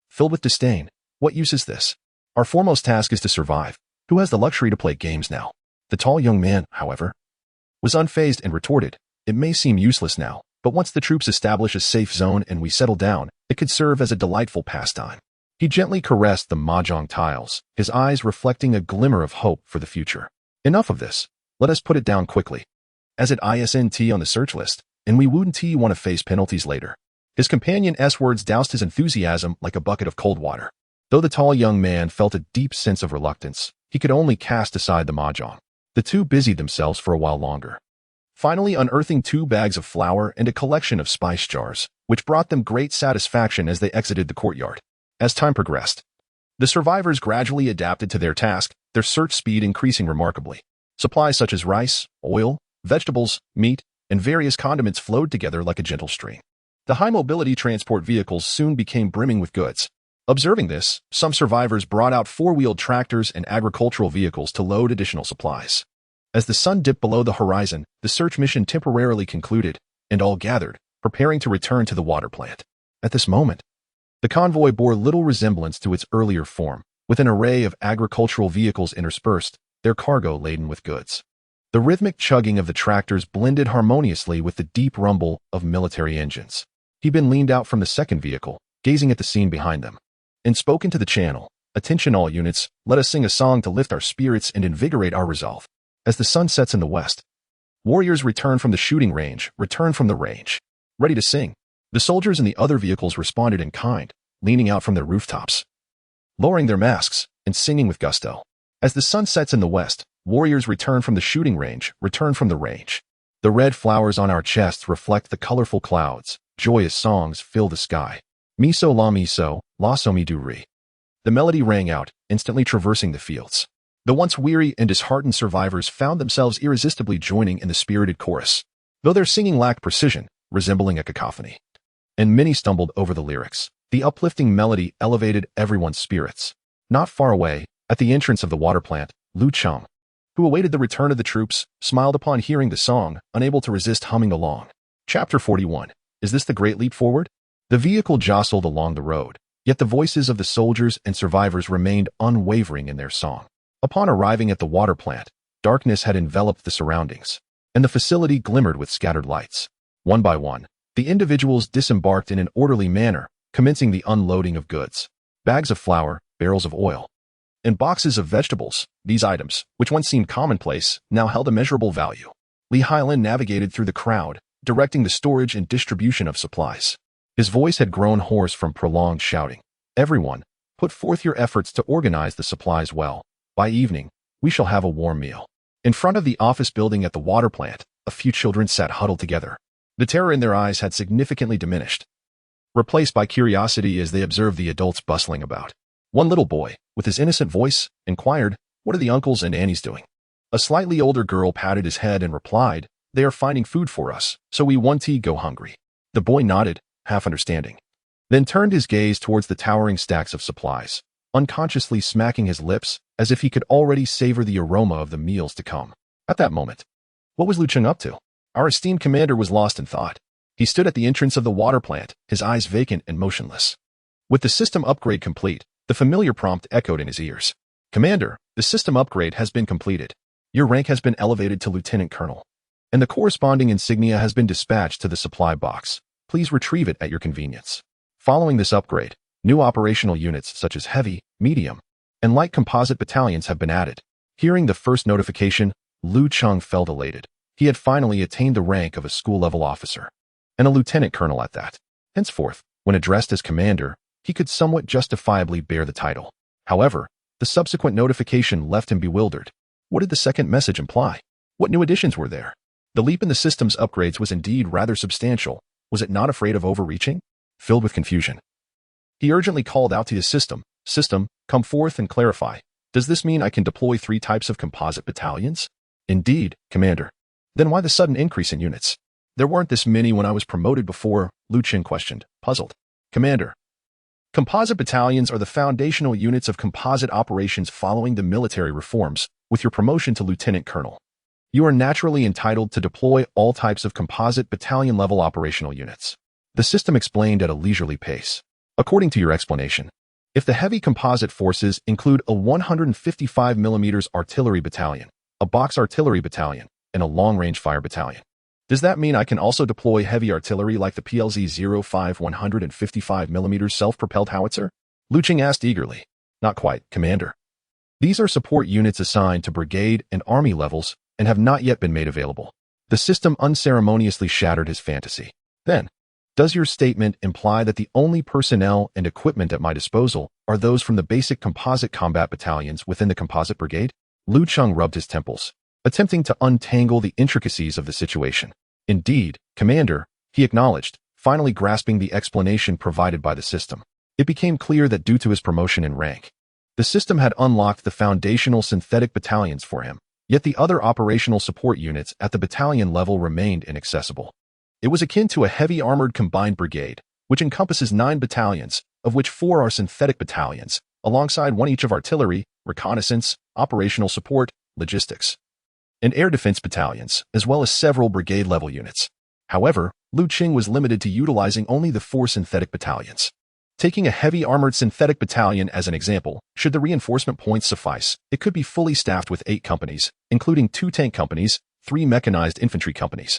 filled with disdain. "What use is this? Our foremost task is to survive. Who has the luxury to play games now?" The tall young man, however, was unfazed and retorted, "It may seem useless now, but once the troops establish a safe zone and we settle down, it could serve as a delightful pastime." He gently caressed the mahjong tiles, his eyes reflecting a glimmer of hope for the future. "Enough of this. Let us put it down quickly. As it isn't on the search list, and we wouldn't want to face penalties later." His companion's words doused his enthusiasm like a bucket of cold water. Though the tall young man felt a deep sense of reluctance, he could only cast aside the mahjong. The two busied themselves for a while longer, finally unearthing 2 bags of flour and a collection of spice jars, which brought them great satisfaction as they exited the courtyard. As time progressed, the survivors gradually adapted to their task, their search speed increasing remarkably. Supplies such as rice, oil, vegetables, meat, and various condiments flowed together like a gentle stream. The high-mobility transport vehicles soon became brimming with goods. Observing this, some survivors brought out 4-wheeled tractors and agricultural vehicles to load additional supplies. As the sun dipped below the horizon, the search mission temporarily concluded, and all gathered, preparing to return to the water plant. At this moment, the convoy bore little resemblance to its earlier form, with an array of agricultural vehicles interspersed, their cargo laden with goods. The rhythmic chugging of the tractors blended harmoniously with the deep rumble of military engines. He'd leaned out from the second vehicle, gazing at the scene behind them, and spoke into the channel. "Attention all units, let us sing a song to lift our spirits and invigorate our resolve. As the sun sets in the west, warriors return from the shooting range, ready to sing." The soldiers in the other vehicles responded in kind, leaning out from their rooftops, lowering their masks, and singing with gusto. As the sun sets in the west, warriors return from the shooting range, The red flowers on our chests reflect the colorful clouds, joyous songs fill the sky. Miso, la so mi du ri. The melody rang out, instantly traversing the fields. The once weary and disheartened survivors found themselves irresistibly joining in the spirited chorus, though their singing lacked precision, resembling a cacophony. And many stumbled over the lyrics. The uplifting melody elevated everyone's spirits. Not far away, at the entrance of the water plant, Cheng, who awaited the return of the troops, smiled upon hearing the song, unable to resist humming along. Chapter 41. Is this the great leap forward? The vehicle jostled along the road, yet the voices of the soldiers and survivors remained unwavering in their song. Upon arriving at the water plant, darkness had enveloped the surroundings, and the facility glimmered with scattered lights. One by one, the individuals disembarked in an orderly manner, commencing the unloading of goods. Bags of flour, barrels of oil, and boxes of vegetables. These items, which once seemed commonplace, now held immeasurable value. Li Hailin navigated through the crowd, directing the storage and distribution of supplies. His voice had grown hoarse from prolonged shouting. "Everyone, put forth your efforts to organize the supplies well. By evening, we shall have a warm meal." In front of the office building at the water plant, a few children sat huddled together. The terror in their eyes had significantly diminished, replaced by curiosity as they observed the adults bustling about. One little boy, with his innocent voice, inquired, "What are the uncles and aunties doing?" A slightly older girl patted his head and replied, "They are finding food for us, so we won't go hungry." The boy nodded, half understanding, then turned his gaze towards the towering stacks of supplies, unconsciously smacking his lips as if he could already savor the aroma of the meals to come. At that moment, what was Cheng up to? Our esteemed commander was lost in thought. He stood at the entrance of the water plant, his eyes vacant and motionless. With the system upgrade complete, the familiar prompt echoed in his ears. "Commander, the system upgrade has been completed. Your rank has been elevated to Lieutenant Colonel, and the corresponding insignia has been dispatched to the supply box. Please retrieve it at your convenience." Following this upgrade, new operational units such as heavy, medium, and light composite battalions have been added. Hearing the first notification, Cheng felt elated. He had finally attained the rank of a school-level officer, and a lieutenant colonel at that. Henceforth, when addressed as commander, he could somewhat justifiably bear the title. However, the subsequent notification left him bewildered. What did the second message imply? What new additions were there? The leap in the system's upgrades was indeed rather substantial. Was it not afraid of overreaching? Filled with confusion, he urgently called out to his system, "System, come forth and clarify. Does this mean I can deploy 3 types of composite battalions?" "Indeed, Commander." "Then why the sudden increase in units? There weren't this many when I was promoted before," Cheng questioned, puzzled. "Commander, composite battalions are the foundational units of composite operations following the military reforms. With your promotion to Lieutenant Colonel, you are naturally entitled to deploy all types of composite battalion-level operational units." The system explained at a leisurely pace. "According to your explanation, if the heavy composite forces include a 155mm artillery battalion, a box artillery battalion, and a long-range fire battalion, does that mean I can also deploy heavy artillery like the PLZ-05 155mm self-propelled howitzer?" Cheng asked eagerly. "Not quite, Commander. These are support units assigned to brigade and army levels and have not yet been made available." The system unceremoniously shattered his fantasy. "Then, does your statement imply that the only personnel and equipment at my disposal are those from the basic composite combat battalions within the composite brigade?" Cheng rubbed his temples. attempting to untangle the intricacies of the situation. Indeed, Commander, he acknowledged, finally grasping the explanation provided by the system. It became clear that due to his promotion in rank, the system had unlocked the foundational synthetic battalions for him, yet the other operational support units at the battalion level remained inaccessible. It was akin to a heavy armored combined brigade, which encompasses 9 battalions, of which 4 are synthetic battalions, alongside one each of artillery, reconnaissance, operational support, logistics, and air defense battalions, as well as several brigade-level units. However, Cheng was limited to utilizing only the 4 synthetic battalions. Taking a heavy armored synthetic battalion as an example, should the reinforcement points suffice, it could be fully staffed with 8 companies, including 2 tank companies, 3 mechanized infantry companies,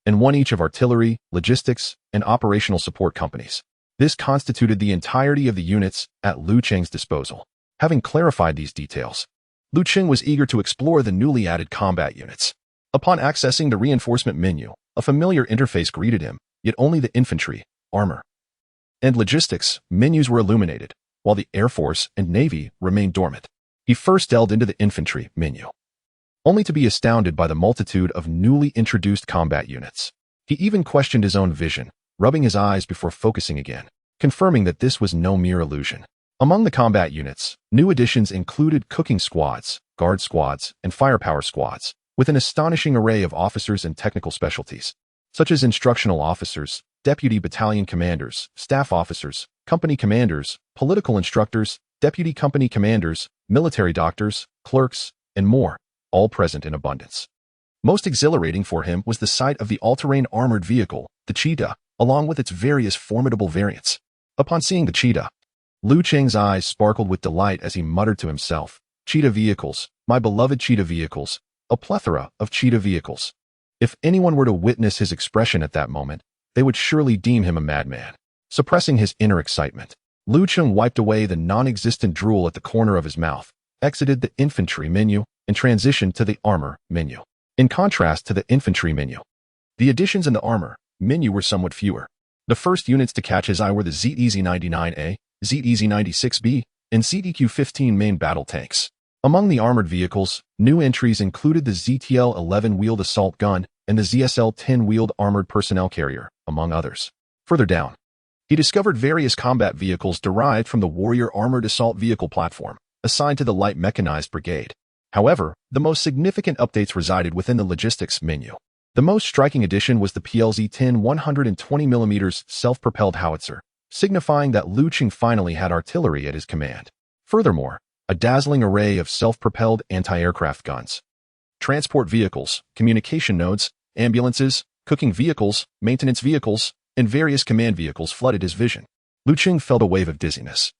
and one each of artillery, logistics, and operational support companies. This constituted the entirety of the units at Cheng's disposal. Having clarified these details, Cheng was eager to explore the newly added combat units. Upon accessing the reinforcement menu, a familiar interface greeted him, yet only the infantry, armor, and logistics menus were illuminated, while the Air Force and Navy remained dormant. He first delved into the infantry menu, only to be astounded by the multitude of newly introduced combat units. He even questioned his own vision, rubbing his eyes before focusing again, confirming that this was no mere illusion. Among the combat units, new additions included cooking squads, guard squads, and firepower squads, with an astonishing array of officers and technical specialties, such as instructional officers, deputy battalion commanders, staff officers, company commanders, political instructors, deputy company commanders, military doctors, clerks, and more, all present in abundance. Most exhilarating for him was the sight of the all-terrain armored vehicle, the Cheetah, along with its various formidable variants. Upon seeing the Cheetah, Cheng's eyes sparkled with delight as he muttered to himself, "Cheetah vehicles, my beloved Cheetah vehicles, a plethora of Cheetah vehicles." If anyone were to witness his expression at that moment, they would surely deem him a madman. Suppressing his inner excitement, Cheng wiped away the non-existent drool at the corner of his mouth, exited the infantry menu, and transitioned to the armor menu. In contrast to the infantry menu, the additions in the armor menu were somewhat fewer. The first units to catch his eye were the ZEZ-99A, ZEZ-96B, and ZEQ-15 main battle tanks. Among the armored vehicles, new entries included the ZTL-11 wheeled assault gun and the ZSL-10 wheeled armored personnel carrier, among others. Further down, he discovered various combat vehicles derived from the Warrior Armored Assault Vehicle platform, assigned to the Light Mechanized Brigade. However, the most significant updates resided within the logistics menu. The most striking addition was the PLZ-10 120mm self-propelled howitzer, signifying that Cheng finally had artillery at his command. Furthermore, a dazzling array of self-propelled anti-aircraft guns, transport vehicles, communication nodes, ambulances, cooking vehicles, maintenance vehicles, and various command vehicles flooded his vision. Cheng felt a wave of dizziness,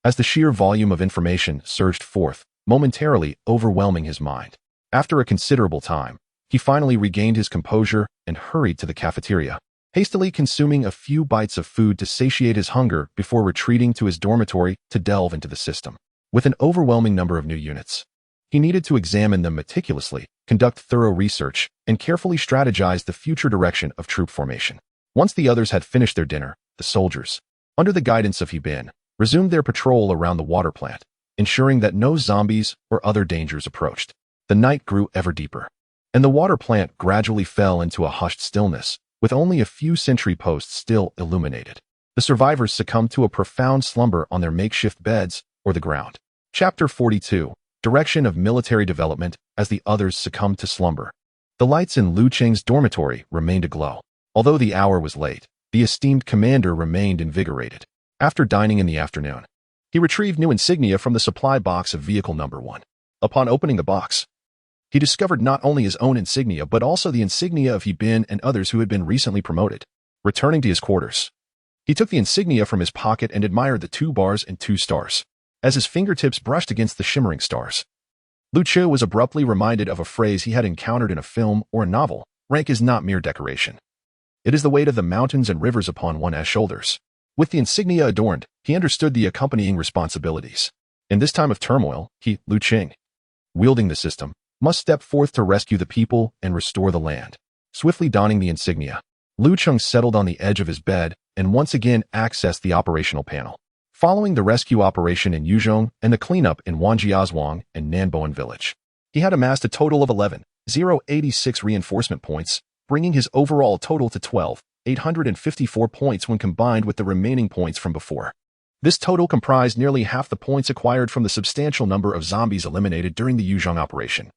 as the sheer volume of information surged forth, momentarily overwhelming his mind. After a considerable time, he finally regained his composure and hurried to the cafeteria, hastily consuming a few bites of food to satiate his hunger before retreating to his dormitory to delve into the system. With an overwhelming number of new units, he needed to examine them meticulously, conduct thorough research, and carefully strategize the future direction of troop formation. Once the others had finished their dinner, the soldiers, under the guidance of Bin, resumed their patrol around the water plant, ensuring that no zombies or other dangers approached. The night grew ever deeper, and the water plant gradually fell into a hushed stillness, with only a few sentry posts still illuminated. The survivors succumbed to a profound slumber on their makeshift beds or the ground. Chapter 42. Direction of Military Development. As the others succumbed to slumber, the lights in Cheng's dormitory remained aglow. Although the hour was late, the esteemed commander remained invigorated. After dining in the afternoon, he retrieved new insignia from the supply box of Vehicle Number 1. Upon opening the box, he discovered not only his own insignia but also the insignia of Bin and others who had been recently promoted. Returning to his quarters, he took the insignia from his pocket and admired the 2 bars and 2 stars. As his fingertips brushed against the shimmering stars, Cheng was abruptly reminded of a phrase he had encountered in a film or a novel: rank is not mere decoration. It is the weight of the mountains and rivers upon one's shoulders. With the insignia adorned, he understood the accompanying responsibilities. In this time of turmoil, he, Cheng, wielding the system, must step forth to rescue the people and restore the land. Swiftly donning the insignia, Cheng settled on the edge of his bed and once again accessed the operational panel. Following the rescue operation in Yuzhong and the cleanup in Wanjiazhuang and Nanboan village, he had amassed a total of 11 086 reinforcement points, bringing his overall total to 12,854 points when combined with the remaining points from before. This total comprised nearly half the points acquired from the substantial number of zombies eliminated during the Yuzhong operation,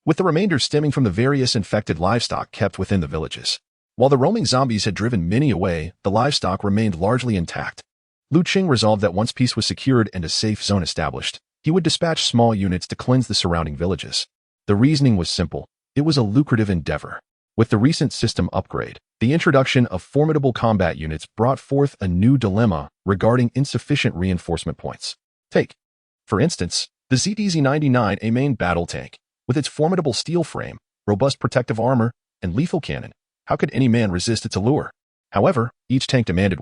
with the remainder stemming from the various infected livestock kept within the villages. While the roaming zombies had driven many away, the livestock remained largely intact. Lu Cheng resolved that once peace was secured and a safe zone established, he would dispatch small units to cleanse the surrounding villages. The reasoning was simple. It was a lucrative endeavor. With the recent system upgrade, the introduction of formidable combat units brought forth a new dilemma regarding insufficient reinforcement points. Take, for instance, the ZDZ-99, a main battle tank. With its formidable steel frame, robust protective armor, and lethal cannon, how could any man resist its allure? However, each tank demanded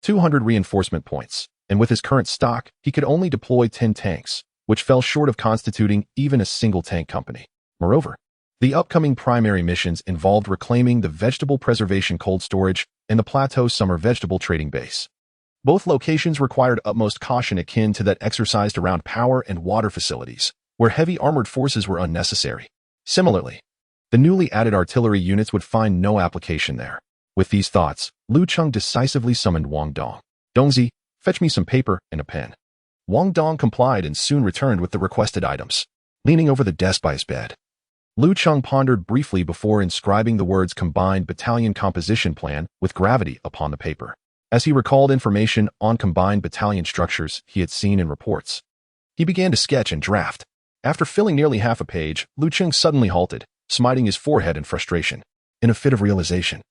200 reinforcement points, and with his current stock, he could only deploy 10 tanks, which fell short of constituting even a single tank company. Moreover, the upcoming primary missions involved reclaiming the vegetable preservation cold storage and the Plateau Summer Vegetable Trading Base. Both locations required utmost caution akin to that exercised around power and water facilities, where heavy armored forces were unnecessary. Similarly, the newly added artillery units would find no application there. With these thoughts, Lu Cheng decisively summoned Wang Dong. "Dongzi, fetch me some paper and a pen." Wang Dong complied and soon returned with the requested items. Leaning over the desk by his bed, Lu Cheng pondered briefly before inscribing the words Combined Battalion Composition Plan with gravity upon the paper. As he recalled information on combined battalion structures he had seen in reports, he began to sketch and draft. After filling nearly half a page, Lu Cheng suddenly halted, smiting his forehead in frustration. In a fit of realization,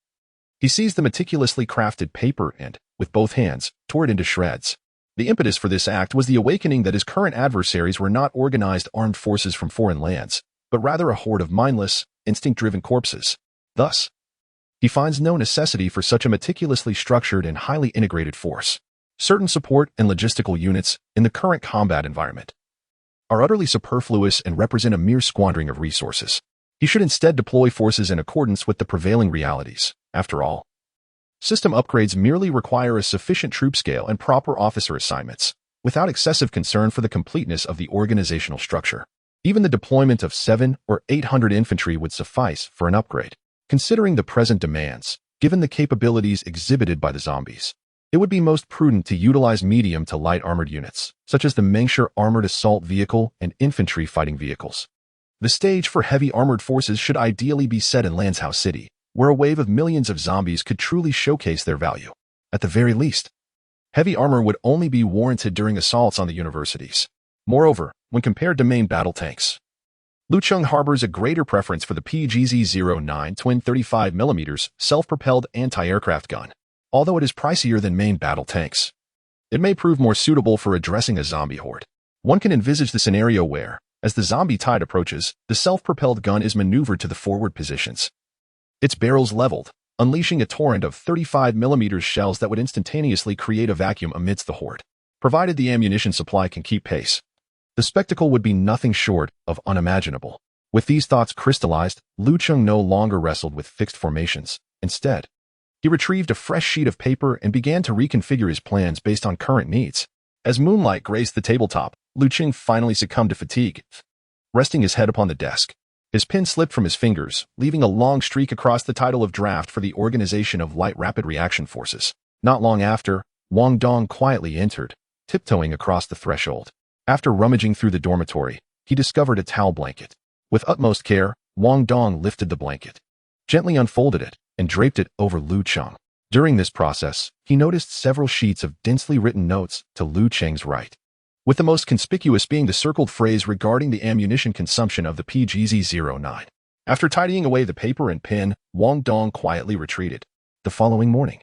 he seized the meticulously crafted paper and, with both hands, tore it into shreds. The impetus for this act was the awakening that his current adversaries were not organized armed forces from foreign lands, but rather a horde of mindless, instinct-driven corpses. Thus, he finds no necessity for such a meticulously structured and highly integrated force. Certain support and logistical units in the current combat environment are utterly superfluous and represent a mere squandering of resources. He should instead deploy forces in accordance with the prevailing realities. After all, system upgrades merely require a sufficient troop scale and proper officer assignments, without excessive concern for the completeness of the organizational structure. Even the deployment of 700 or 800 infantry would suffice for an upgrade. Considering the present demands, given the capabilities exhibited by the zombies, it would be most prudent to utilize medium to light armored units, such as the Mengsher armored assault vehicle and infantry fighting vehicles. The stage for heavy armored forces should ideally be set in Lanzhou City, where a wave of millions of zombies could truly showcase their value. At the very least, heavy armor would only be warranted during assaults on the universities. Moreover, when compared to main battle tanks, Lu Cheng harbors a greater preference for the PGZ-09 twin 35mm self-propelled anti-aircraft gun. Although it is pricier than main battle tanks, it may prove more suitable for addressing a zombie horde. One can envisage the scenario where, as the zombie tide approaches, the self-propelled gun is maneuvered to the forward positions, its barrels leveled, unleashing a torrent of 35mm shells that would instantaneously create a vacuum amidst the horde. Provided the ammunition supply can keep pace, the spectacle would be nothing short of unimaginable. With these thoughts crystallized, Lu Cheng no longer wrestled with fixed formations. Instead, he retrieved a fresh sheet of paper and began to reconfigure his plans based on current needs. As moonlight graced the tabletop, Lu Cheng finally succumbed to fatigue. Resting his head upon the desk, his pen slipped from his fingers, leaving a long streak across the title of draft for the Organization of Light Rapid Reaction Forces. Not long after, Wang Dong quietly entered, tiptoeing across the threshold. After rummaging through the dormitory, he discovered a towel blanket. With utmost care, Wang Dong lifted the blanket, gently unfolded it, and draped it over Lu Cheng. During this process, he noticed several sheets of densely written notes to Lu Cheng's right, with the most conspicuous being the circled phrase regarding the ammunition consumption of the PGZ-09. After tidying away the paper and pen, Wang Dong quietly retreated. The following morning,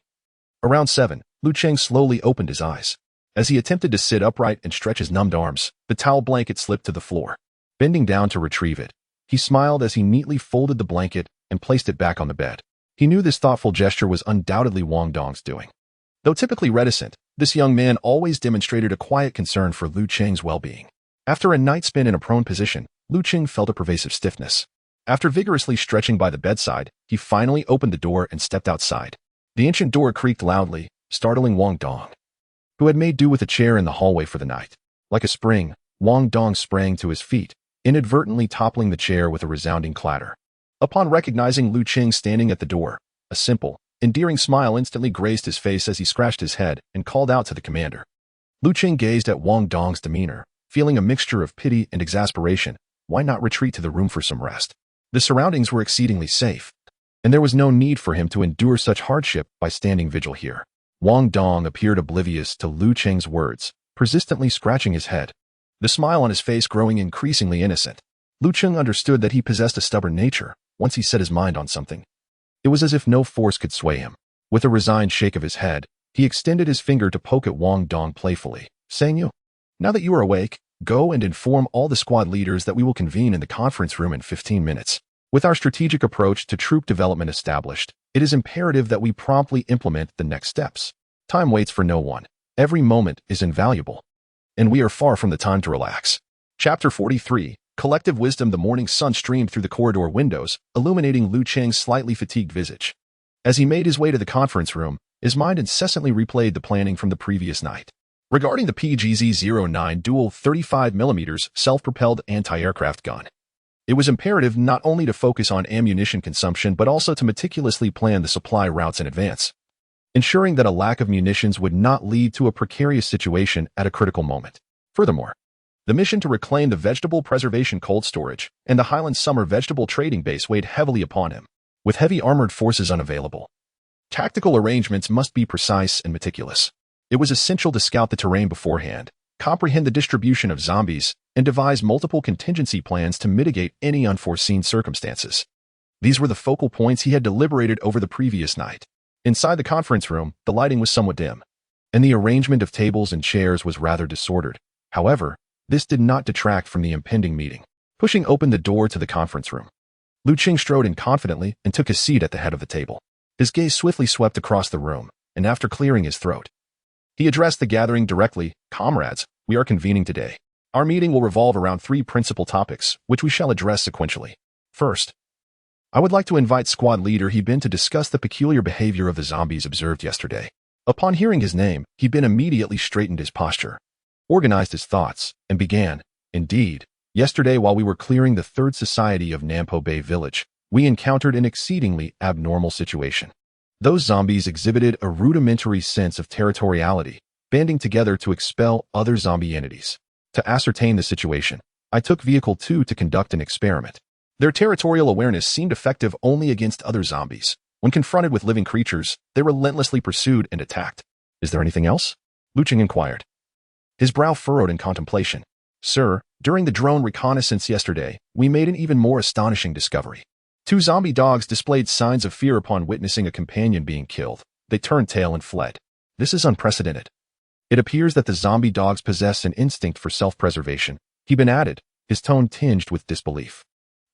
around 7, Lu Cheng slowly opened his eyes. As he attempted to sit upright and stretch his numbed arms, the towel blanket slipped to the floor. Bending down to retrieve it, he smiled as he neatly folded the blanket and placed it back on the bed. He knew this thoughtful gesture was undoubtedly Wang Dong's doing. Though typically reticent, this young man always demonstrated a quiet concern for Lu Cheng's well-being. After a night spent in a prone position, Lu Cheng felt a pervasive stiffness. After vigorously stretching by the bedside, he finally opened the door and stepped outside. The ancient door creaked loudly, startling Wang Dong, who had made do with a chair in the hallway for the night. Like a spring, Wang Dong sprang to his feet, inadvertently toppling the chair with a resounding clatter. Upon recognizing Lu Cheng standing at the door, a simple, endearing smile instantly graced his face as he scratched his head and called out to the commander. Lu Cheng gazed at Wang Dong's demeanor, feeling a mixture of pity and exasperation. Why not retreat to the room for some rest? The surroundings were exceedingly safe, and there was no need for him to endure such hardship by standing vigil here. Wang Dong appeared oblivious to Lu Cheng's words, persistently scratching his head, the smile on his face growing increasingly innocent. Lu Cheng understood that he possessed a stubborn nature. Once he set his mind on something, it was as if no force could sway him. With a resigned shake of his head, he extended his finger to poke at Wang Dong playfully, saying, Now that you are awake, go and inform all the squad leaders that we will convene in the conference room in 15 minutes. With our strategic approach to troop development established, it is imperative that we promptly implement the next steps. Time waits for no one. Every moment is invaluable, and we are far from the time to relax. Chapter 43. Collective wisdom. The morning sun streamed through the corridor windows, illuminating Lu Cheng's slightly fatigued visage. As he made his way to the conference room, his mind incessantly replayed the planning from the previous night. Regarding the PGZ-09 dual 35mm self-propelled anti-aircraft gun, it was imperative not only to focus on ammunition consumption but also to meticulously plan the supply routes in advance, ensuring that a lack of munitions would not lead to a precarious situation at a critical moment. Furthermore, the mission to reclaim the vegetable preservation cold storage and the Highland Summer vegetable trading base weighed heavily upon him. With heavy armored forces unavailable, tactical arrangements must be precise and meticulous. It was essential to scout the terrain beforehand, comprehend the distribution of zombies, and devise multiple contingency plans to mitigate any unforeseen circumstances. These were the focal points he had deliberated over the previous night. Inside the conference room, the lighting was somewhat dim, and the arrangement of tables and chairs was rather disordered. However, this did not detract from the impending meeting. Pushing open the door to the conference room, Lu Cheng strode in confidently and took his seat at the head of the table. His gaze swiftly swept across the room, and after clearing his throat, he addressed the gathering directly. Comrades, we are convening today. Our meeting will revolve around 3 principal topics, which we shall address sequentially. First, I would like to invite squad leader He Bin to discuss the peculiar behavior of the zombies observed yesterday. Upon hearing his name, He Bin immediately straightened his posture, organized his thoughts, and began. Indeed, yesterday while we were clearing the Third Society of Nampo Bay Village, we encountered an exceedingly abnormal situation. Those zombies exhibited a rudimentary sense of territoriality, banding together to expel other zombie entities. To ascertain the situation, I took Vehicle 2 to conduct an experiment. Their territorial awareness seemed effective only against other zombies. When confronted with living creatures, they relentlessly pursued and attacked. Is there anything else? Lu Cheng inquired, his brow furrowed in contemplation. Sir, during the drone reconnaissance yesterday, we made an even more astonishing discovery. 2 zombie dogs displayed signs of fear upon witnessing a companion being killed. They turned tail and fled. This is unprecedented. It appears that the zombie dogs possess an instinct for self-preservation. He Bin added, his tone tinged with disbelief.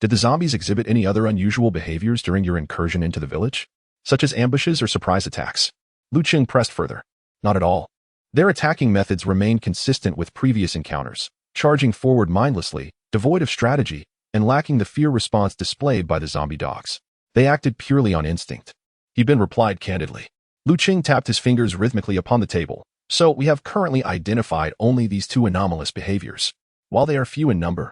Did the zombies exhibit any other unusual behaviors during your incursion into the village, such as ambushes or surprise attacks? Lu Cheng pressed further. Not at all. Their attacking methods remained consistent with previous encounters, charging forward mindlessly, devoid of strategy, and lacking the fear response displayed by the zombie dogs. They acted purely on instinct. He Bin replied candidly. Lu Cheng tapped his fingers rhythmically upon the table. So we have currently identified only these 2 anomalous behaviors. While they are few in number,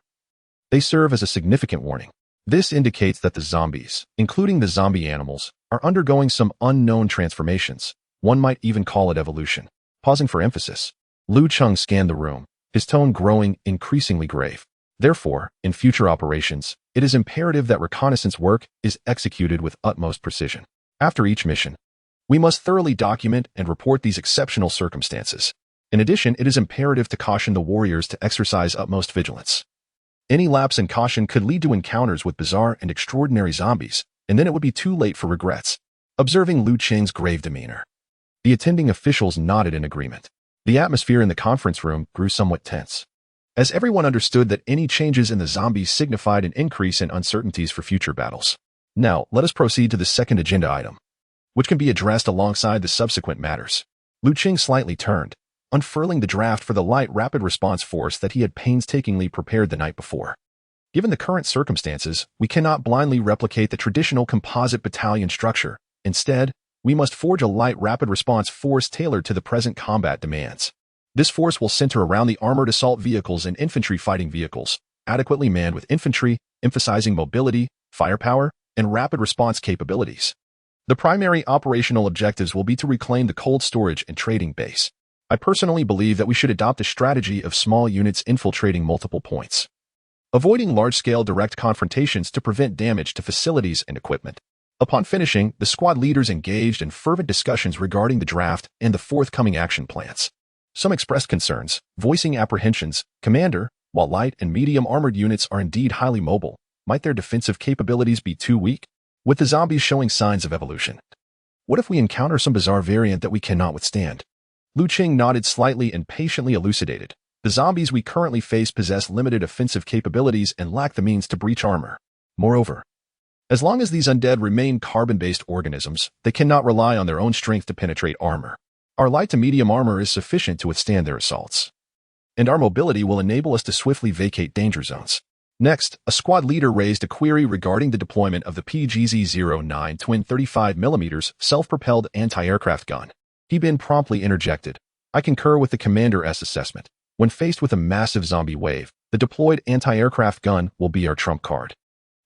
they serve as a significant warning. This indicates that the zombies, including the zombie animals, are undergoing some unknown transformations. One might even call it evolution. Pausing for emphasis, Lu Cheng scanned the room, his tone growing increasingly grave. Therefore, in future operations, it is imperative that reconnaissance work is executed with utmost precision. After each mission, we must thoroughly document and report these exceptional circumstances. In addition, it is imperative to caution the warriors to exercise utmost vigilance. Any lapse in caution could lead to encounters with bizarre and extraordinary zombies, and then it would be too late for regrets. Observing Lu Cheng's grave demeanor, the attending officials nodded in agreement. The atmosphere in the conference room grew somewhat tense, as everyone understood that any changes in the zombies signified an increase in uncertainties for future battles. Now, let us proceed to the second agenda item, which can be addressed alongside the subsequent matters. Lu Cheng slightly turned, unfurling the draft for the light rapid response force that he had painstakingly prepared the night before. Given the current circumstances, we cannot blindly replicate the traditional composite battalion structure. Instead, we must forge a light rapid response force tailored to the present combat demands. This force will center around the armored assault vehicles and infantry fighting vehicles, adequately manned with infantry, emphasizing mobility, firepower, and rapid response capabilities. The primary operational objectives will be to reclaim the cold storage and trading base. I personally believe that we should adopt a strategy of small units infiltrating multiple points, avoiding large-scale direct confrontations to prevent damage to facilities and equipment. Upon finishing, the squad leaders engaged in fervent discussions regarding the draft and the forthcoming action plans. Some expressed concerns, voicing apprehensions. Commander, while light and medium armored units are indeed highly mobile, might their defensive capabilities be too weak? With the zombies showing signs of evolution, what if we encounter some bizarre variant that we cannot withstand? Cheng nodded slightly and patiently elucidated. The zombies we currently face possess limited offensive capabilities and lack the means to breach armor. Moreover, as long as these undead remain carbon-based organisms, they cannot rely on their own strength to penetrate armor. Our light to medium armor is sufficient to withstand their assaults, and our mobility will enable us to swiftly vacate danger zones. Next, a squad leader raised a query regarding the deployment of the PGZ-09 twin 35mm self-propelled anti-aircraft gun. He been promptly interjected. I concur with the commander's assessment. When faced with a massive zombie wave, the deployed anti-aircraft gun will be our trump card.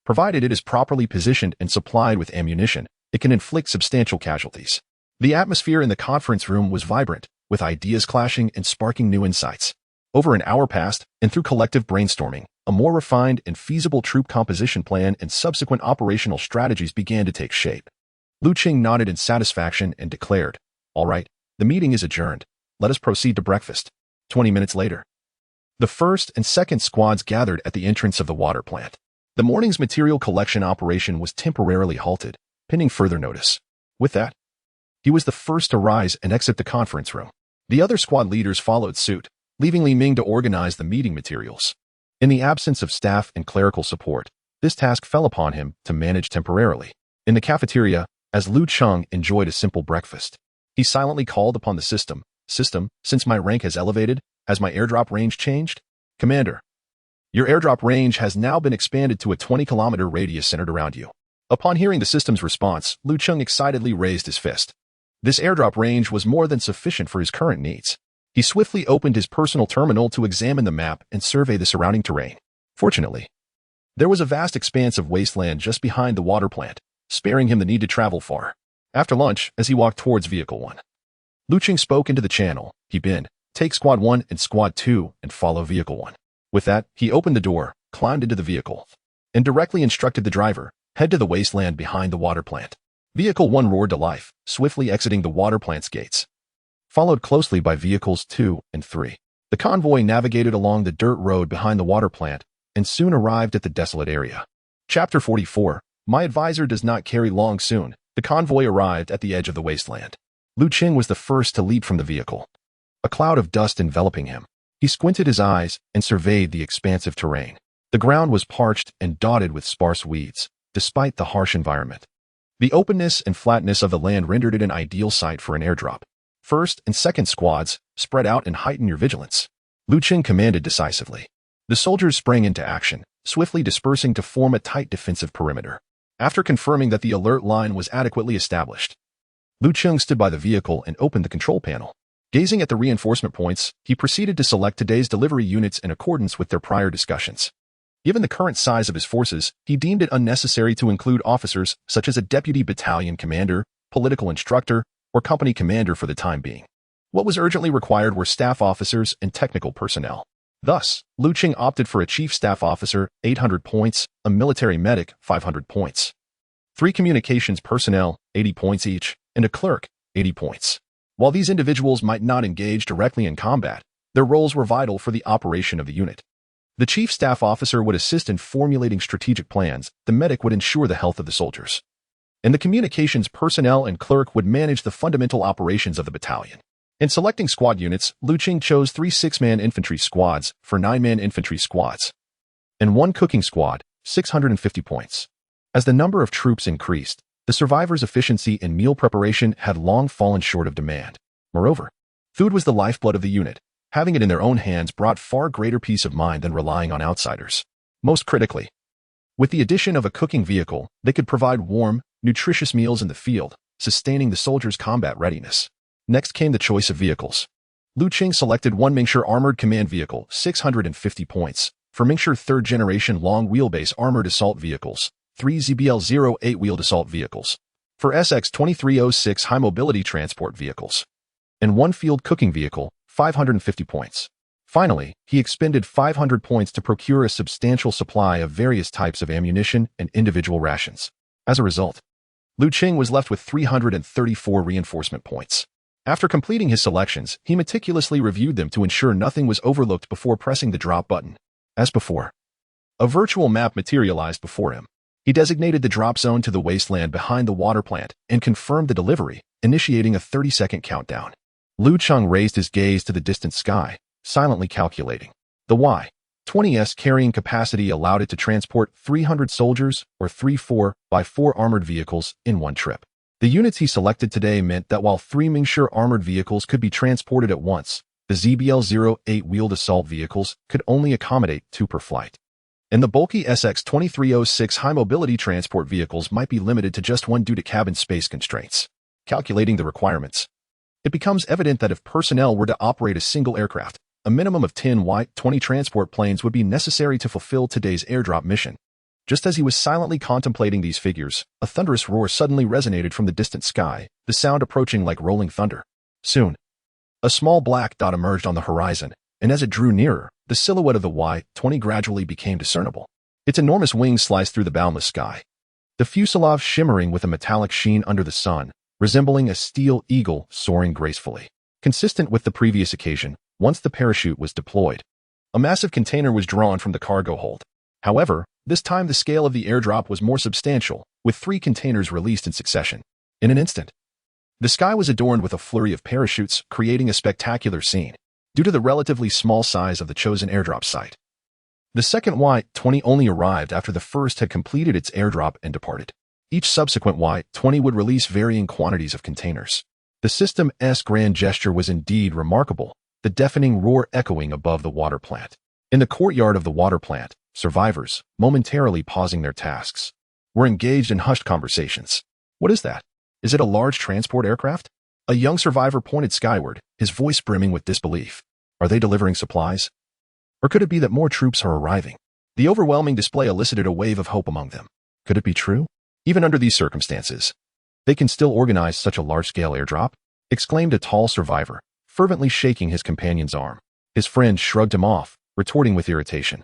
Provided it is properly positioned and supplied with ammunition, it can inflict substantial casualties. The atmosphere in the conference room was vibrant, with ideas clashing and sparking new insights. Over an hour passed, and through collective brainstorming, a more refined and feasible troop composition plan and subsequent operational strategies began to take shape. Cheng nodded in satisfaction and declared, "All right, the meeting is adjourned. Let us proceed to breakfast." 20 minutes later, the first and second squads gathered at the entrance of the water plant. The morning's material collection operation was temporarily halted, pending further notice. With that, he was the first to rise and exit the conference room. The other squad leaders followed suit, leaving Li Ming to organize the meeting materials. In the absence of staff and clerical support, this task fell upon him to manage temporarily. In the cafeteria, as Cheng enjoyed a simple breakfast, he silently called upon the system, since my rank has elevated, has my airdrop range changed? Commander, your airdrop range has now been expanded to a 20-kilometer radius centered around you. Upon hearing the system's response, Cheng excitedly raised his fist. This airdrop range was more than sufficient for his current needs. He swiftly opened his personal terminal to examine the map and survey the surrounding terrain. Fortunately, there was a vast expanse of wasteland just behind the water plant, sparing him the need to travel far. After lunch, as he walked towards Vehicle 1, Cheng spoke into the channel. Take Squad 1 and Squad 2 and follow Vehicle 1. With that, he opened the door, climbed into the vehicle, and directly instructed the driver, head to the wasteland behind the water plant. Vehicle 1 roared to life, swiftly exiting the water plant's gates, followed closely by Vehicles 2 and 3. The convoy navigated along the dirt road behind the water plant and soon arrived at the desolate area. Chapter 44. My advisor does not carry long soon. The convoy arrived at the edge of the wasteland. Cheng was the first to leap from the vehicle, a cloud of dust enveloping him. He squinted his eyes and surveyed the expansive terrain. The ground was parched and dotted with sparse weeds, despite the harsh environment. The openness and flatness of the land rendered it an ideal site for an airdrop. First and second squads, spread out and heighten your vigilance. Cheng commanded decisively. The soldiers sprang into action, swiftly dispersing to form a tight defensive perimeter. After confirming that the alert line was adequately established, Cheng stood by the vehicle and opened the control panel. Gazing at the reinforcement points, he proceeded to select today's delivery units in accordance with their prior discussions. Given the current size of his forces, he deemed it unnecessary to include officers such as a deputy battalion commander, political instructor, or company commander for the time being. What was urgently required were staff officers and technical personnel. Thus, Cheng opted for a chief staff officer, 800 points, a military medic, 500 points, 3 communications personnel, 80 points each, and a clerk, 80 points. While these individuals might not engage directly in combat, their roles were vital for the operation of the unit. The chief staff officer would assist in formulating strategic plans, the medic would ensure the health of the soldiers, and the communications personnel and clerk would manage the fundamental operations of the battalion. In selecting squad units, Cheng chose 3 6-man infantry squads for 9-man infantry squads, and 1 cooking squad, 650 points. As the number of troops increased, the survivors' efficiency in meal preparation had long fallen short of demand. Moreover, food was the lifeblood of the unit. Having it in their own hands brought far greater peace of mind than relying on outsiders. Most critically, with the addition of a cooking vehicle, they could provide warm, nutritious meals in the field, sustaining the soldiers' combat readiness. Next came the choice of vehicles. Cheng selected 1 Mingshire armored command vehicle, 650 points, For Mingshire 3rd Generation Long Wheelbase Armored Assault Vehicles, 3 ZBL-08 Wheeled Assault Vehicles. For SX-2306 High Mobility Transport Vehicles. And 1 Field Cooking Vehicle, 550 points. Finally, he expended 500 points to procure a substantial supply of various types of ammunition and individual rations. As a result, Lu Cheng was left with 334 reinforcement points. After completing his selections, he meticulously reviewed them to ensure nothing was overlooked before pressing the drop button. As before, a virtual map materialized before him. He designated the drop zone to the wasteland behind the water plant and confirmed the delivery, initiating a 30-second countdown. Lu Cheng raised his gaze to the distant sky, silently calculating. The Y-20's carrying capacity allowed it to transport 300 soldiers or 3 4x4 armored vehicles in one trip. The units he selected today meant that while 3 Mingshire armored vehicles could be transported at once, the ZBL-08 wheeled assault vehicles could only accommodate 2 per flight. And the bulky SX-2306 high mobility transport vehicles might be limited to just 1 due to cabin space constraints. Calculating the requirements, it becomes evident that if personnel were to operate a single aircraft, a minimum of 10 Y-20 transport planes would be necessary to fulfill today's airdrop mission. Just as he was silently contemplating these figures, a thunderous roar suddenly resonated from the distant sky, the sound approaching like rolling thunder. Soon, a small black dot emerged on the horizon, and as it drew nearer, the silhouette of the Y-20 gradually became discernible. Its enormous wings sliced through the boundless sky, the fuselage shimmering with a metallic sheen under the sun, resembling a steel eagle soaring gracefully. Consistent with the previous occasion, once the parachute was deployed, a massive container was drawn from the cargo hold. However, this time the scale of the airdrop was more substantial, with 3 containers released in succession. In an instant, the sky was adorned with a flurry of parachutes, creating a spectacular scene. Due to the relatively small size of the chosen airdrop site, the second Y-20 only arrived after the first had completed its airdrop and departed. Each subsequent Y-20 would release varying quantities of containers. The system's grand gesture was indeed remarkable, the deafening roar echoing above the water plant. In the courtyard of the water plant, survivors, momentarily pausing their tasks, were engaged in hushed conversations. What is that? Is it a large transport aircraft? A young survivor pointed skyward, his voice brimming with disbelief. Are they delivering supplies? Or could it be that more troops are arriving? The overwhelming display elicited a wave of hope among them. Could it be true? Even under these circumstances, they can still organize such a large-scale airdrop? Exclaimed a tall survivor, fervently shaking his companion's arm. His friend shrugged him off, retorting with irritation.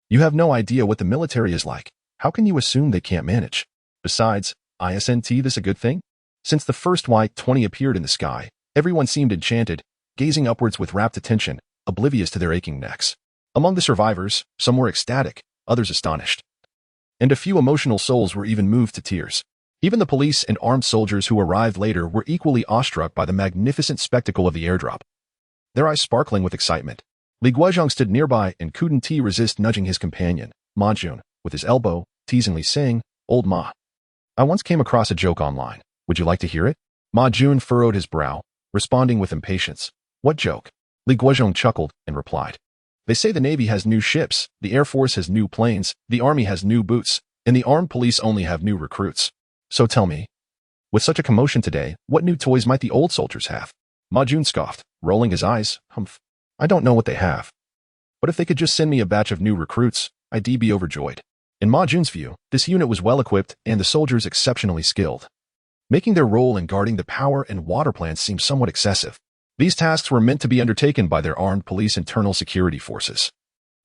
You have no idea what the military is like. How can you assume they can't manage? Besides, isn't this a good thing? Since the first Y-20 appeared in the sky, everyone seemed enchanted, gazing upwards with rapt attention, oblivious to their aching necks. Among the survivors, some were ecstatic, others astonished. And a few emotional souls were even moved to tears. Even the police and armed soldiers who arrived later were equally awestruck by the magnificent spectacle of the airdrop. Their eyes sparkling with excitement. Li Guozhong stood nearby and couldn't resist nudging his companion, Ma Jun, with his elbow, teasingly saying, "Old Ma, I once came across a joke online. Would you like to hear it?" Ma Jun furrowed his brow, responding with impatience. What joke? Li Guozhong chuckled and replied. They say the Navy has new ships, the Air Force has new planes, the Army has new boots, and the armed police only have new recruits. So tell me, with such a commotion today, what new toys might the old soldiers have? Ma Jun scoffed, rolling his eyes. Humph. I don't know what they have. But if they could just send me a batch of new recruits, I'd be overjoyed. In Ma Jun's view, this unit was well equipped and the soldiers exceptionally skilled, making their role in guarding the power and water plants seem somewhat excessive. These tasks were meant to be undertaken by their armed police internal security forces.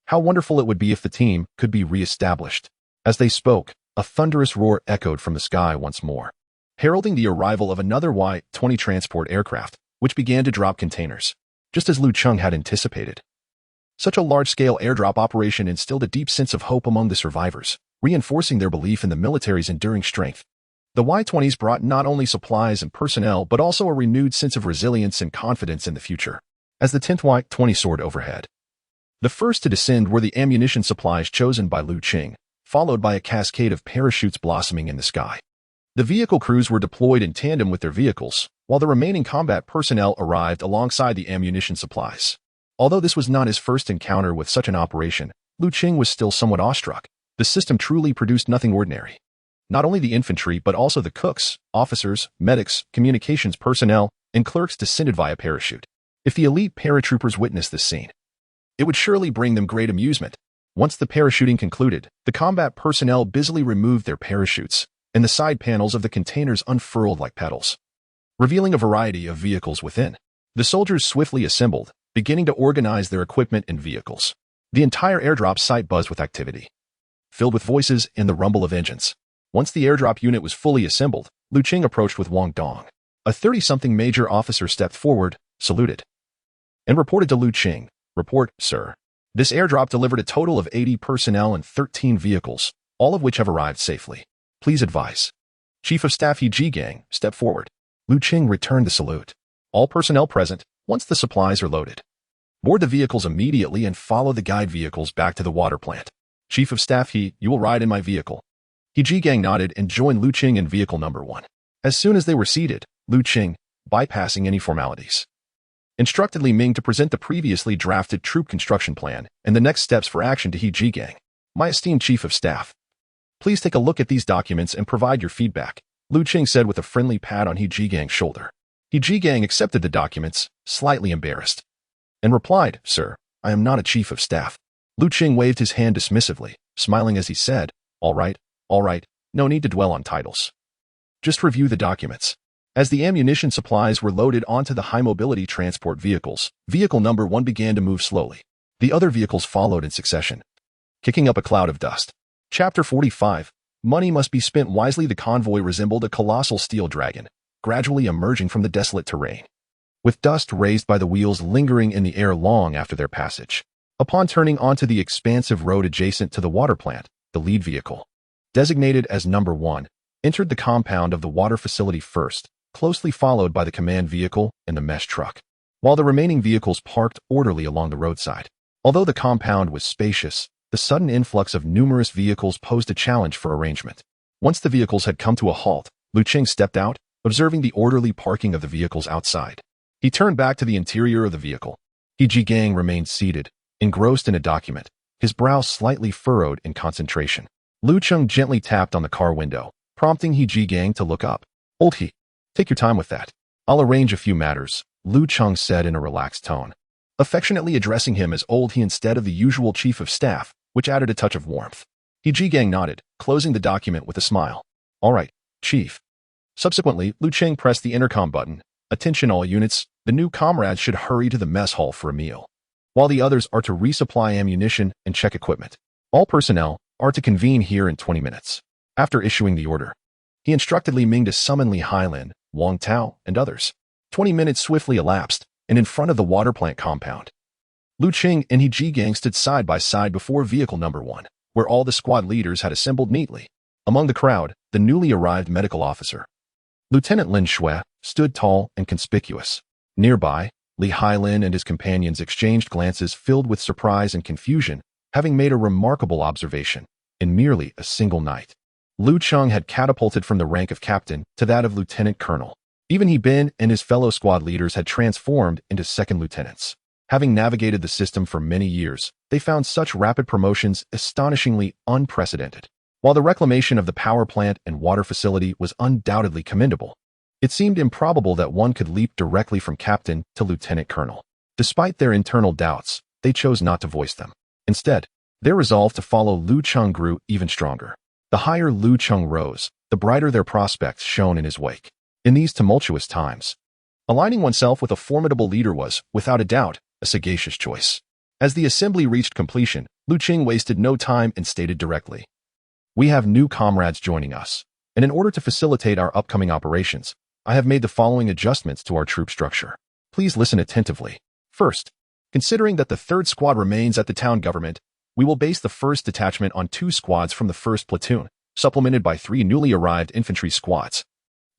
How wonderful it would be if the team could be re-established. As they spoke, a thunderous roar echoed from the sky once more, heralding the arrival of another Y-20 transport aircraft, which began to drop containers, just as Lu Cheng had anticipated. Such a large-scale airdrop operation instilled a deep sense of hope among the survivors, reinforcing their belief in the military's enduring strength. The Y-20s brought not only supplies and personnel, but also a renewed sense of resilience and confidence in the future. As the 10th Y-20 soared overhead, the first to descend were the ammunition supplies chosen by Lu Cheng, followed by a cascade of parachutes blossoming in the sky. The vehicle crews were deployed in tandem with their vehicles, while the remaining combat personnel arrived alongside the ammunition supplies. Although this was not his first encounter with such an operation, Lu Cheng was still somewhat awestruck. The system truly produced nothing ordinary. Not only the infantry but also the cooks, officers, medics, communications personnel, and clerks descended via parachute. If the elite paratroopers witnessed this scene, it would surely bring them great amusement. Once the parachuting concluded, the combat personnel busily removed their parachutes, and the side panels of the containers unfurled like petals, revealing a variety of vehicles within. The soldiers swiftly assembled, beginning to organize their equipment and vehicles. The entire airdrop site buzzed with activity, filled with voices and the rumble of engines. Once the airdrop unit was fully assembled, Lu Cheng approached with Wang Dong. A 30-something major officer stepped forward, saluted, and reported to Lu Cheng, "Report, sir. This airdrop delivered a total of 80 personnel and 13 vehicles, all of which have arrived safely. Please advise." Chief of Staff He Jigang stepped forward. Lu Cheng returned the salute. "All personnel present, once the supplies are loaded, board the vehicles immediately and follow the guide vehicles back to the water plant. Chief of Staff He, you will ride in my vehicle." He Jigang nodded and joined Lu Cheng in vehicle number 1. As soon as they were seated, Lu Cheng, bypassing any formalities, instructed Li Ming to present the previously drafted troop construction plan and the next steps for action to He Jigang. "My esteemed Chief of Staff, please take a look at these documents and provide your feedback," Lu Cheng said with a friendly pat on He Jigang's shoulder. He Jigang accepted the documents, slightly embarrassed, and replied, "Sir, I am not a Chief of Staff." Lu Cheng waved his hand dismissively, smiling as he said, all right, no need to dwell on titles. Just review the documents." As the ammunition supplies were loaded onto the high-mobility transport vehicles, vehicle number 1 began to move slowly. The other vehicles followed in succession, kicking up a cloud of dust. Chapter 45. Money must be spent wisely. The convoy resembled a colossal steel dragon, gradually emerging from the desolate terrain, with dust raised by the wheels lingering in the air long after their passage. Upon turning onto the expansive road adjacent to the water plant, the lead vehicle, designated as number 1, entered the compound of the water facility first, closely followed by the command vehicle and the mesh truck, while the remaining vehicles parked orderly along the roadside. Although the compound was spacious, the sudden influx of numerous vehicles posed a challenge for arrangement. Once the vehicles had come to a halt, Lu Cheng stepped out, observing the orderly parking of the vehicles outside. He turned back to the interior of the vehicle. He Jigang remained seated, engrossed in a document, his brow slightly furrowed in concentration. Lu Cheng gently tapped on the car window, prompting He Jigang to look up. "Old He, take your time with that. I'll arrange a few matters," Lu Cheng said in a relaxed tone, affectionately addressing him as Old He instead of the usual Chief of Staff, which added a touch of warmth. He Jigang nodded, closing the document with a smile. "All right, Chief." Subsequently, Lu Cheng pressed the intercom button. "Attention all units, the new comrades should hurry to the mess hall for a meal, while the others are to resupply ammunition and check equipment. All personnel are to convene here in 20 minutes. After issuing the order, he instructed Li Ming to summon Li Hailin, Wang Tao, and others. 20 minutes swiftly elapsed, and in front of the water plant compound, Lu Cheng and He Jigang stood side by side before vehicle number 1, where all the squad leaders had assembled neatly. Among the crowd, the newly arrived medical officer, Lieutenant Lin Shui, stood tall and conspicuous. Nearby, Li Hailin and his companions exchanged glances filled with surprise and confusion, having made a remarkable observation. In merely a single night, Lu Cheng had catapulted from the rank of captain to that of lieutenant colonel. Even He Bin and his fellow squad leaders had transformed into second lieutenants. Having navigated the system for many years, they found such rapid promotions astonishingly unprecedented. While the reclamation of the power plant and water facility was undoubtedly commendable, it seemed improbable that one could leap directly from captain to lieutenant colonel. Despite their internal doubts, they chose not to voice them. Instead, their resolve to follow Lu Cheng grew even stronger. The higher Lu Cheng rose, the brighter their prospects shone in his wake. In these tumultuous times, aligning oneself with a formidable leader was, without a doubt, a sagacious choice. As the assembly reached completion, Lu Cheng wasted no time and stated directly, "We have new comrades joining us, and in order to facilitate our upcoming operations, I have made the following adjustments to our troop structure. Please listen attentively. First, considering that the 3rd squad remains at the town government, we will base the 1st detachment on 2 squads from the 1st platoon, supplemented by 3 newly arrived infantry squads,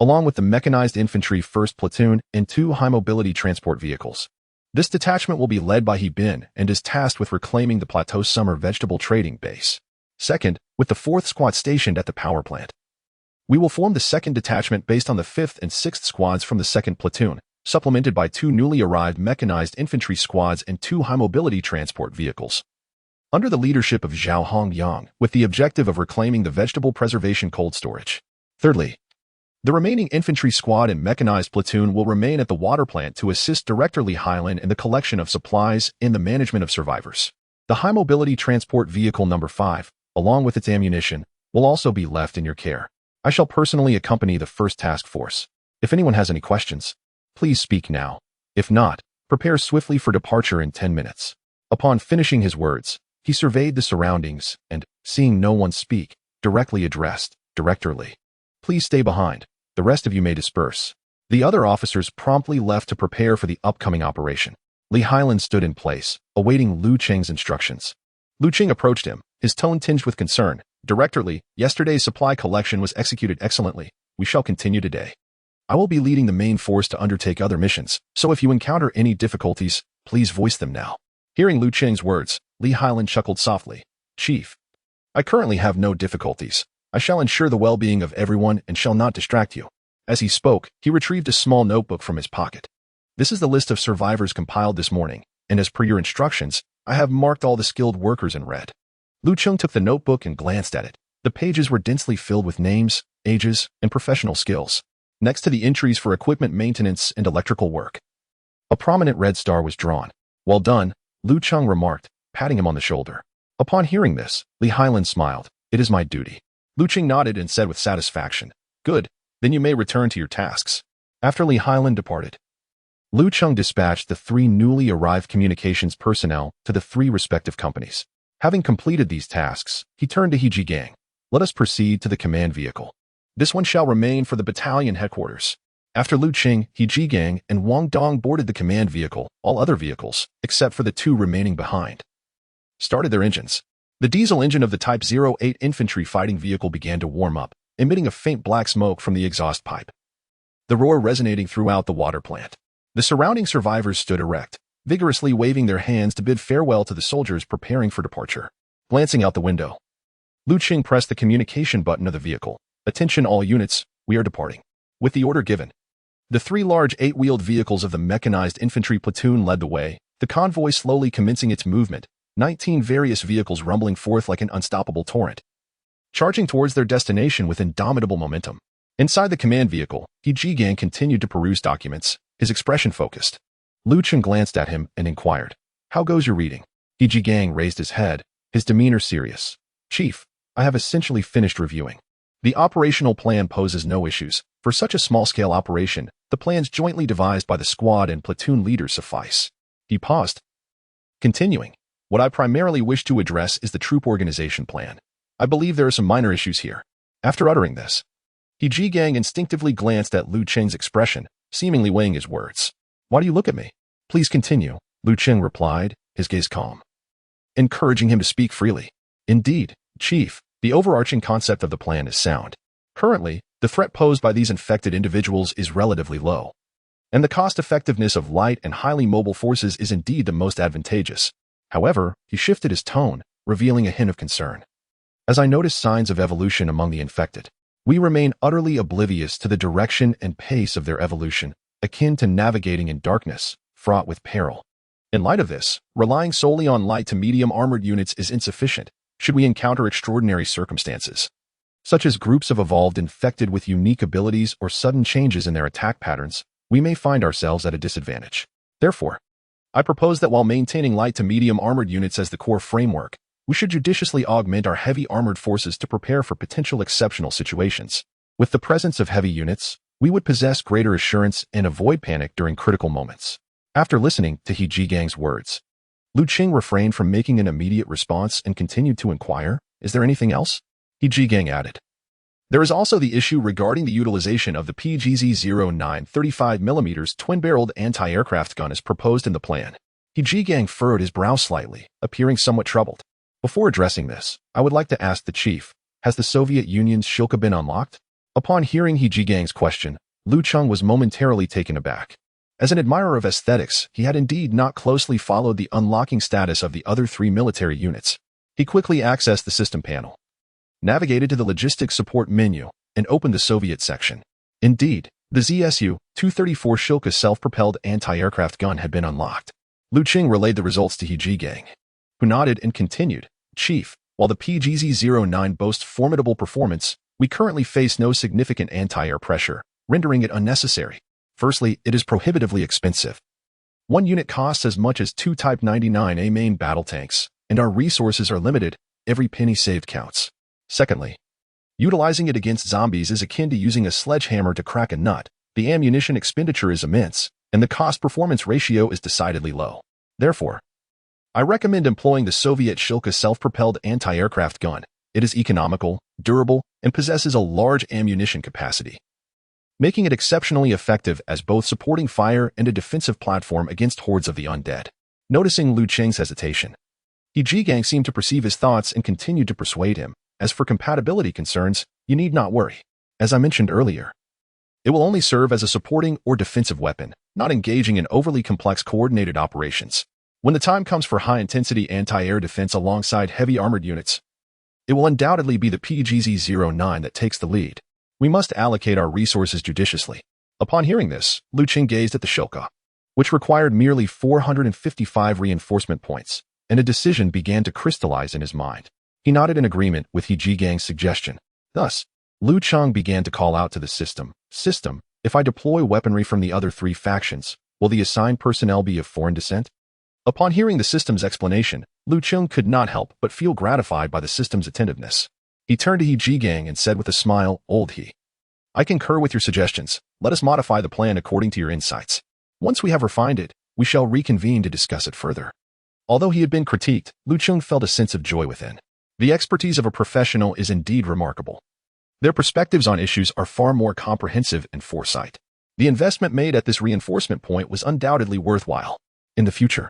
along with the mechanized infantry 1st platoon and 2 high-mobility transport vehicles. This detachment will be led by He Bin and is tasked with reclaiming the plateau summer vegetable trading base. Second, with the 4th squad stationed at the power plant, we will form the 2nd detachment based on the 5th and 6th squads from the 2nd platoon, supplemented by 2 newly arrived mechanized infantry squads and 2 high-mobility transport vehicles, under the leadership of Zhao Hongyang, with the objective of reclaiming the vegetable preservation cold storage. Thirdly, the remaining infantry squad and mechanized platoon will remain at the water plant to assist Director Li Hailin in the collection of supplies and the management of survivors. The High Mobility Transport Vehicle Number 5, along with its ammunition, will also be left in your care. I shall personally accompany the first task force. If anyone has any questions, please speak now. If not, prepare swiftly for departure in 10 minutes. Upon finishing his words, he surveyed the surroundings and, seeing no one speak, directly addressed, Director Lee. Please stay behind. The rest of you may disperse. The other officers promptly left to prepare for the upcoming operation. Li Hailan stood in place, awaiting Lu Cheng's instructions. Lu Cheng approached him, his tone tinged with concern. Director Li, yesterday's supply collection was executed excellently. We shall continue today. I will be leading the main force to undertake other missions, so if you encounter any difficulties, please voice them now. Hearing Lu Cheng's words, Li Hailan chuckled softly. Chief, I currently have no difficulties. I shall ensure the well-being of everyone and shall not distract you. As he spoke, he retrieved a small notebook from his pocket. This is the list of survivors compiled this morning, and as per your instructions, I have marked all the skilled workers in red. Lu Cheng took the notebook and glanced at it. The pages were densely filled with names, ages, and professional skills, next to the entries for equipment maintenance and electrical work. A prominent red star was drawn. Well done, Lu Cheng remarked, patting him on the shoulder. Upon hearing this, Li Hailan smiled. It is my duty. Lu Cheng nodded and said with satisfaction, Good, then you may return to your tasks. After Li Hailan departed, Lu Cheng dispatched the 3 newly arrived communications personnel to the 3 respective companies. Having completed these tasks, he turned to He Jigang. Let us proceed to the command vehicle. This one shall remain for the battalion headquarters. After Lu Cheng, He Jigang, and Wang Dong boarded the command vehicle, all other vehicles, except for the 2 remaining behind, started their engines. The diesel engine of the Type 08 infantry fighting vehicle began to warm up, emitting a faint black smoke from the exhaust pipe, the roar resonating throughout the water plant. The surrounding survivors stood erect, vigorously waving their hands to bid farewell to the soldiers preparing for departure. Glancing out the window, Lu Cheng pressed the communication button of the vehicle. Attention all units, we are departing. With the order given, the 3 large 8-wheeled vehicles of the mechanized infantry platoon led the way, the convoy slowly commencing its movement, 19 various vehicles rumbling forth like an unstoppable torrent, charging towards their destination with indomitable momentum. Inside the command vehicle, He Jigang continued to peruse documents, his expression focused. Lu Cheng glanced at him and inquired, How goes your reading? He Jigang raised his head, his demeanor serious. Chief, I have essentially finished reviewing. The operational plan poses no issues. For such a small-scale operation, the plans jointly devised by the squad and platoon leaders suffice. He paused, continuing, What I primarily wish to address is the troop organization plan. I believe there are some minor issues here. After uttering this, He Jigang instinctively glanced at Lu Cheng's expression, seemingly weighing his words. Why do you look at me? Please continue, Lu Cheng replied, his gaze calm, encouraging him to speak freely. Indeed, Chief, the overarching concept of the plan is sound. Currently, the threat posed by these infected individuals is relatively low, and the cost-effectiveness of light and highly mobile forces is indeed the most advantageous. However, he shifted his tone, revealing a hint of concern. As I notice signs of evolution among the infected, we remain utterly oblivious to the direction and pace of their evolution, akin to navigating in darkness, fraught with peril. In light of this, relying solely on light to medium armored units is insufficient should we encounter extraordinary circumstances, such as groups of evolved infected with unique abilities or sudden changes in their attack patterns. We may find ourselves at a disadvantage. Therefore, I propose that while maintaining light to medium armored units as the core framework, we should judiciously augment our heavy armored forces to prepare for potential exceptional situations. With the presence of heavy units, we would possess greater assurance and avoid panic during critical moments. After listening to He Jigang's words, Lu Cheng refrained from making an immediate response and continued to inquire, Is there anything else? He Jigang added, There is also the issue regarding the utilization of the PGZ-09 35mm twin-barreled anti-aircraft gun as proposed in the plan. He Jigang furrowed his brow slightly, appearing somewhat troubled. Before addressing this, I would like to ask the chief, has the Soviet Union's Shilka been unlocked? Upon hearing He Jigang's question, Lu Cheng was momentarily taken aback. As an admirer of aesthetics, he had indeed not closely followed the unlocking status of the other 3 military units. He quickly accessed the system panel, navigated to the logistics support menu, and opened the Soviet section. Indeed, the ZSU-234 Shilka self-propelled anti-aircraft gun had been unlocked. Lu Cheng relayed the results to He Jigang, who nodded and continued, Chief, while the PGZ-09 boasts formidable performance, we currently face no significant anti-air pressure, rendering it unnecessary. Firstly, it is prohibitively expensive. One unit costs as much as 2 Type 99A main battle tanks, and our resources are limited. Every penny saved counts. Secondly, utilizing it against zombies is akin to using a sledgehammer to crack a nut. The ammunition expenditure is immense, and the cost-performance ratio is decidedly low. Therefore, I recommend employing the Soviet Shilka self-propelled anti-aircraft gun. It is economical, durable, and possesses a large ammunition capacity, making it exceptionally effective as both supporting fire and a defensive platform against hordes of the undead. Noticing Lu Cheng's hesitation, Jigang seemed to perceive his thoughts and continued to persuade him. As for compatibility concerns, you need not worry. As I mentioned earlier, it will only serve as a supporting or defensive weapon, not engaging in overly complex coordinated operations. When the time comes for high-intensity anti-air defense alongside heavy armored units, it will undoubtedly be the PGZ-09 that takes the lead. We must allocate our resources judiciously. Upon hearing this, Lu Cheng gazed at the Shilka, which required merely 455 reinforcement points, and a decision began to crystallize in his mind. He nodded in agreement with Jigang's suggestion. Thus, Lu Cheng began to call out to the system, if I deploy weaponry from the other three factions, will the assigned personnel be of foreign descent? Upon hearing the system's explanation, Lu Cheng could not help but feel gratified by the system's attentiveness. He turned to Jigang and said with a smile, Old He, I concur with your suggestions. Let us modify the plan according to your insights. Once we have refined it, we shall reconvene to discuss it further. Although he had been critiqued, Lu Cheng felt a sense of joy within. The expertise of a professional is indeed remarkable. Their perspectives on issues are far more comprehensive and foresight. The investment made at this reinforcement point was undoubtedly worthwhile. In the future,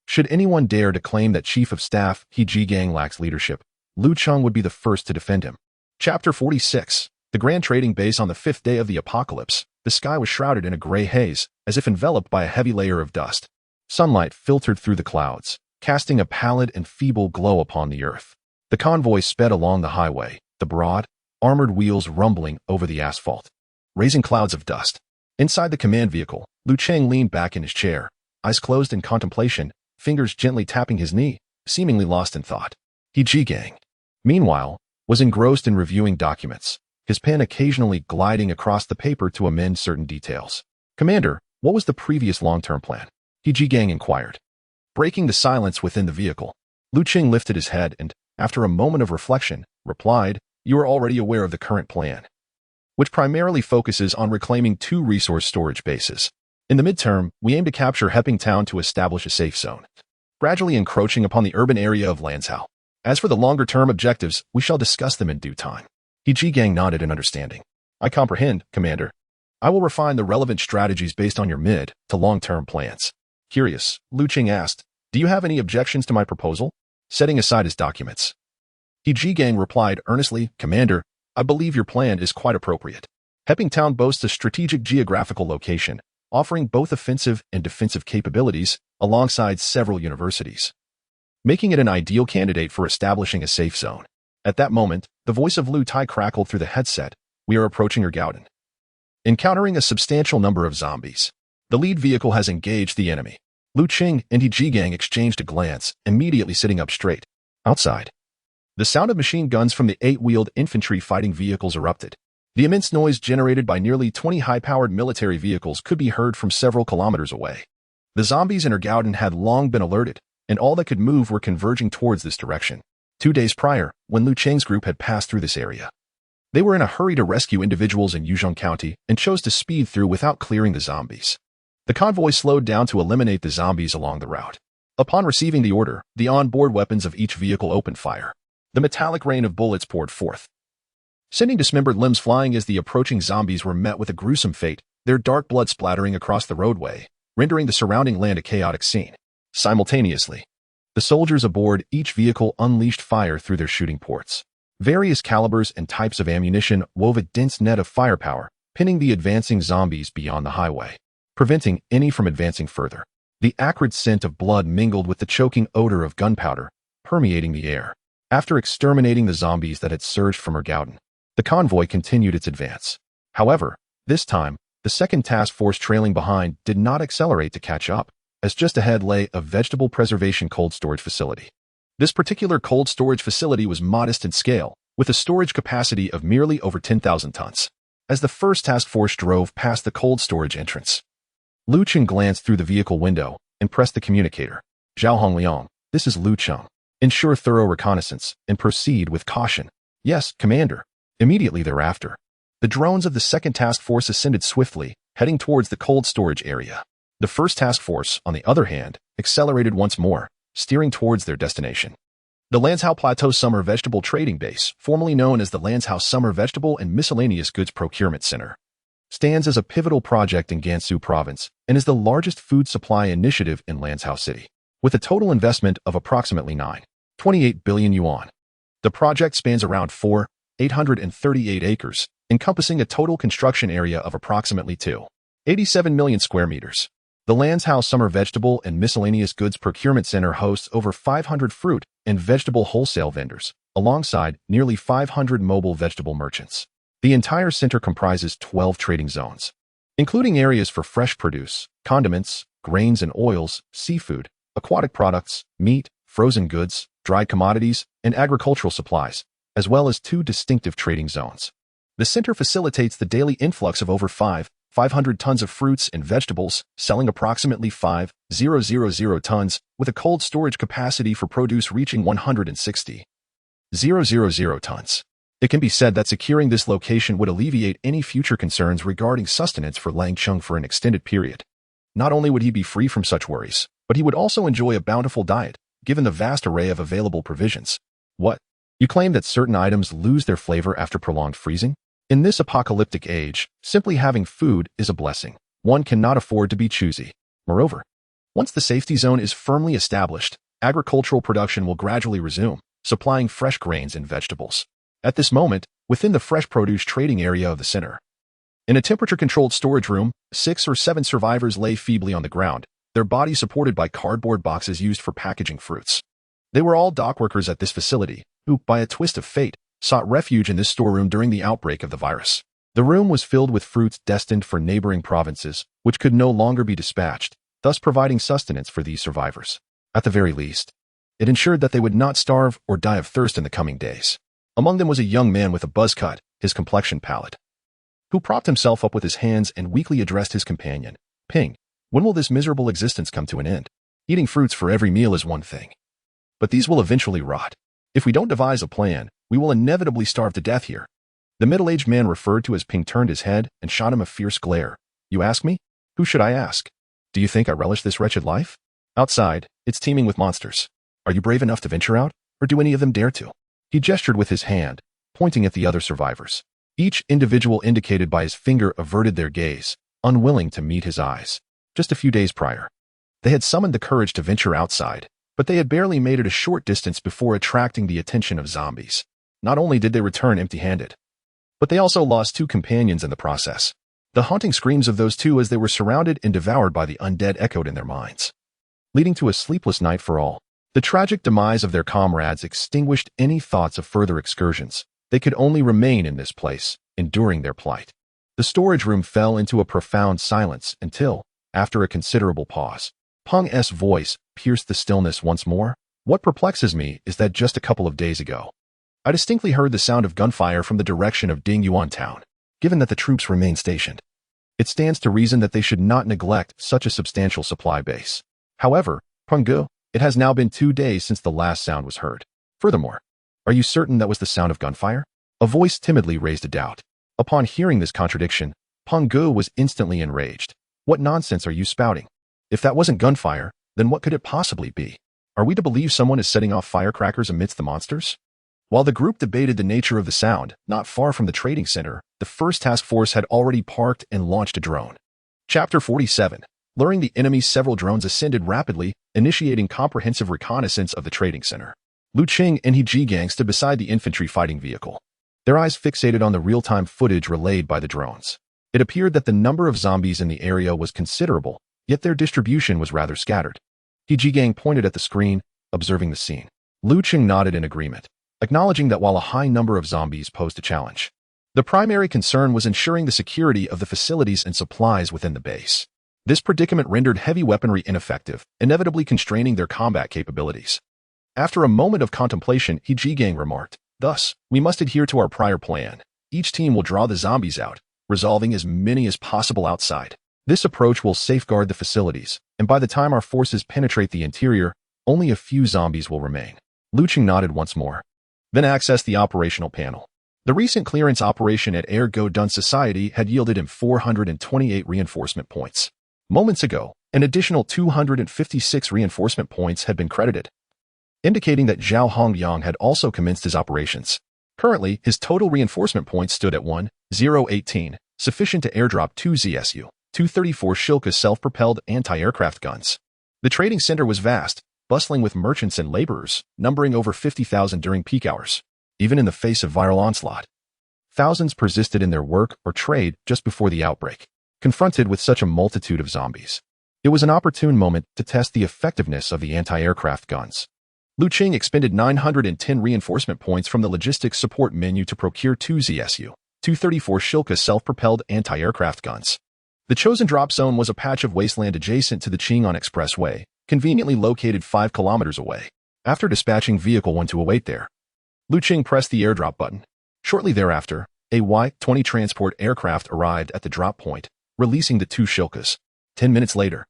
should anyone dare to claim that Chief of Staff Jigang lacks leadership, Lu Cheng would be the first to defend him. Chapter 46. The Grand Trading Base. On the fifth day of the apocalypse, the sky was shrouded in a gray haze, as if enveloped by a heavy layer of dust. Sunlight filtered through the clouds, casting a pallid and feeble glow upon the earth. The convoy sped along the highway, the broad, armored wheels rumbling over the asphalt, raising clouds of dust. Inside the command vehicle, Lu Cheng leaned back in his chair, eyes closed in contemplation, fingers gently tapping his knee, seemingly lost in thought. Jigang, meanwhile, was engrossed in reviewing documents, his pen occasionally gliding across the paper to amend certain details. Commander, what was the previous long-term plan? Jigang inquired. Breaking the silence within the vehicle, Lu Cheng lifted his head and, after a moment of reflection, replied, You are already aware of the current plan, which primarily focuses on reclaiming 2 resource storage bases. In the midterm, we aim to capture Hepping Town to establish a safe zone, gradually encroaching upon the urban area of Lanzhou. As for the longer-term objectives, we shall discuss them in due time. Jigang nodded in understanding. I comprehend, Commander. I will refine the relevant strategies based on your mid- to long-term plans. Curious, Lu Cheng asked, Do you have any objections to my proposal? Setting aside his documents, Jigang replied earnestly, Commander, I believe your plan is quite appropriate. Hepping Town boasts a strategic geographical location, offering both offensive and defensive capabilities alongside several universities, making it an ideal candidate for establishing a safe zone. At that moment, the voice of Lu Tai crackled through the headset. We are approaching Ergauden, encountering a substantial number of zombies. The lead vehicle has engaged the enemy. Lu Cheng and Jigang exchanged a glance, immediately sitting up straight. Outside, the sound of machine guns from the 8-wheeled infantry fighting vehicles erupted. The immense noise generated by nearly 20 high-powered military vehicles could be heard from several kilometers away. The zombies in Ergauden had long been alerted, and all that could move were converging towards this direction. 2 days prior, when Lu Cheng's group had passed through this area, they were in a hurry to rescue individuals in Yuzhong County and chose to speed through without clearing the zombies. The convoy slowed down to eliminate the zombies along the route. Upon receiving the order, the on-board weapons of each vehicle opened fire. The metallic rain of bullets poured forth, sending dismembered limbs flying as the approaching zombies were met with a gruesome fate, their dark blood splattering across the roadway, rendering the surrounding land a chaotic scene. Simultaneously, the soldiers aboard each vehicle unleashed fire through their shooting ports. Various calibers and types of ammunition wove a dense net of firepower, pinning the advancing zombies beyond the highway, preventing any from advancing further. The acrid scent of blood mingled with the choking odor of gunpowder, permeating the air. After exterminating the zombies that had surged from Ergauden, the convoy continued its advance. However, this time, the second task force trailing behind did not accelerate to catch up, as just ahead lay a vegetable preservation cold storage facility. This particular cold storage facility was modest in scale, with a storage capacity of merely over 10,000 tons. As the first task force drove past the cold storage entrance, Lu Cheng glanced through the vehicle window and pressed the communicator. Zhao Hongliang, this is Lu Cheng. Ensure thorough reconnaissance and proceed with caution. Yes, Commander. Immediately thereafter, the drones of the second task force ascended swiftly, heading towards the cold storage area. The first task force, on the other hand, accelerated once more, steering towards their destination. The Lanzhou Plateau Summer Vegetable Trading Base, formerly known as the Lanzhou Summer Vegetable and Miscellaneous Goods Procurement Center, stands as a pivotal project in Gansu Province and is the largest food supply initiative in Lanzhou City, with a total investment of approximately 9.28 billion yuan. The project spans around 4,838 acres, encompassing a total construction area of approximately 2.87 million square meters. The Lanzhou Summer Vegetable and Miscellaneous Goods Procurement Center hosts over 500 fruit and vegetable wholesale vendors, alongside nearly 500 mobile vegetable merchants. The entire center comprises 12 trading zones, including areas for fresh produce, condiments, grains and oils, seafood, aquatic products, meat, frozen goods, dried commodities, and agricultural supplies, as well as 2 distinctive trading zones. The center facilitates the daily influx of over 500 tons of fruits and vegetables, selling approximately 5,000 tons, with a cold storage capacity for produce reaching 160,000 tons. It can be said that securing this location would alleviate any future concerns regarding sustenance for Lang Cheng for an extended period. Not only would he be free from such worries, but he would also enjoy a bountiful diet, given the vast array of available provisions. What? You claim that certain items lose their flavor after prolonged freezing? In this apocalyptic age, simply having food is a blessing. One cannot afford to be choosy. Moreover, once the safety zone is firmly established, agricultural production will gradually resume, supplying fresh grains and vegetables. At this moment, within the fresh produce trading area of the center, in a temperature-controlled storage room, 6 or 7 survivors lay feebly on the ground, their bodies supported by cardboard boxes used for packaging fruits. They were all dock workers at this facility, who, by a twist of fate, sought refuge in this storeroom during the outbreak of the virus. The room was filled with fruits destined for neighboring provinces, which could no longer be dispatched, thus providing sustenance for these survivors. At the very least, it ensured that they would not starve or die of thirst in the coming days. Among them was a young man with a buzz cut, his complexion pallid, who propped himself up with his hands and weakly addressed his companion. Ping, when will this miserable existence come to an end? Eating fruits for every meal is one thing, but these will eventually rot. If we don't devise a plan, we will inevitably starve to death here. The middle-aged man referred to as Ping turned his head and shot him a fierce glare. You ask me? Who should I ask? Do you think I relish this wretched life? Outside, it's teeming with monsters. Are you brave enough to venture out, or do any of them dare to? He gestured with his hand, pointing at the other survivors. Each individual indicated by his finger averted their gaze, unwilling to meet his eyes. Just a few days prior, they had summoned the courage to venture outside, but they had barely made it a short distance before attracting the attention of zombies. Not only did they return empty-handed, but they also lost 2 companions in the process. The haunting screams of those 2 as they were surrounded and devoured by the undead echoed in their minds, leading to a sleepless night for all. The tragic demise of their comrades extinguished any thoughts of further excursions. They could only remain in this place, enduring their plight. The storage room fell into a profound silence until, after a considerable pause, Peng's voice pierced the stillness once more. What perplexes me is that just a couple of days ago, I distinctly heard the sound of gunfire from the direction of Dingyuan town. Given that the troops remain stationed, it stands to reason that they should not neglect such a substantial supply base. However, Peng, it has now been 2 days since the last sound was heard. Furthermore, are you certain that was the sound of gunfire? A voice timidly raised a doubt. Upon hearing this contradiction, Peng was instantly enraged. What nonsense are you spouting? If that wasn't gunfire, then what could it possibly be? Are we to believe someone is setting off firecrackers amidst the monsters? While the group debated the nature of the sound, not far from the trading center, the first task force had already parked and launched a drone. Chapter 47. Luring the enemy, several drones ascended rapidly, initiating comprehensive reconnaissance of the trading center. Lu Cheng and He Jigang stood beside the infantry fighting vehicle, their eyes fixated on the real-time footage relayed by the drones. It appeared that the number of zombies in the area was considerable, yet their distribution was rather scattered. He Jigang pointed at the screen, observing the scene. Lu Cheng nodded in agreement, acknowledging that while a high number of zombies posed a challenge, the primary concern was ensuring the security of the facilities and supplies within the base. This predicament rendered heavy weaponry ineffective, inevitably constraining their combat capabilities. After a moment of contemplation, He Jigang remarked, "Thus, we must adhere to our prior plan. Each team will draw the zombies out, resolving as many as possible outside. This approach will safeguard the facilities, and by the time our forces penetrate the interior, only a few zombies will remain." Lu Cheng nodded once more, then accessed the operational panel. The recent clearance operation at Air Go Dun Society had yielded him 428 reinforcement points. Moments ago, an additional 256 reinforcement points had been credited, indicating that Zhao Hongyang had also commenced his operations. Currently, his total reinforcement points stood at 1,018, sufficient to airdrop 2 ZSU, 234 Shilka self-propelled anti-aircraft guns. The trading center was vast, bustling with merchants and laborers, numbering over 50,000 during peak hours. Even in the face of viral onslaught, thousands persisted in their work or trade just before the outbreak. Confronted with such a multitude of zombies, it was an opportune moment to test the effectiveness of the anti-aircraft guns. Lu Cheng expended 910 reinforcement points from the logistics support menu to procure 2 ZSU, 234 Shilka self-propelled anti-aircraft guns. The chosen drop zone was a patch of wasteland adjacent to the Chang'an Expressway, conveniently located 5 kilometers away. After dispatching Vehicle 1 to await there, Lu Cheng pressed the airdrop button. Shortly thereafter, a Y-20 transport aircraft arrived at the drop point, releasing the 2 Shilkas. 10 minutes later,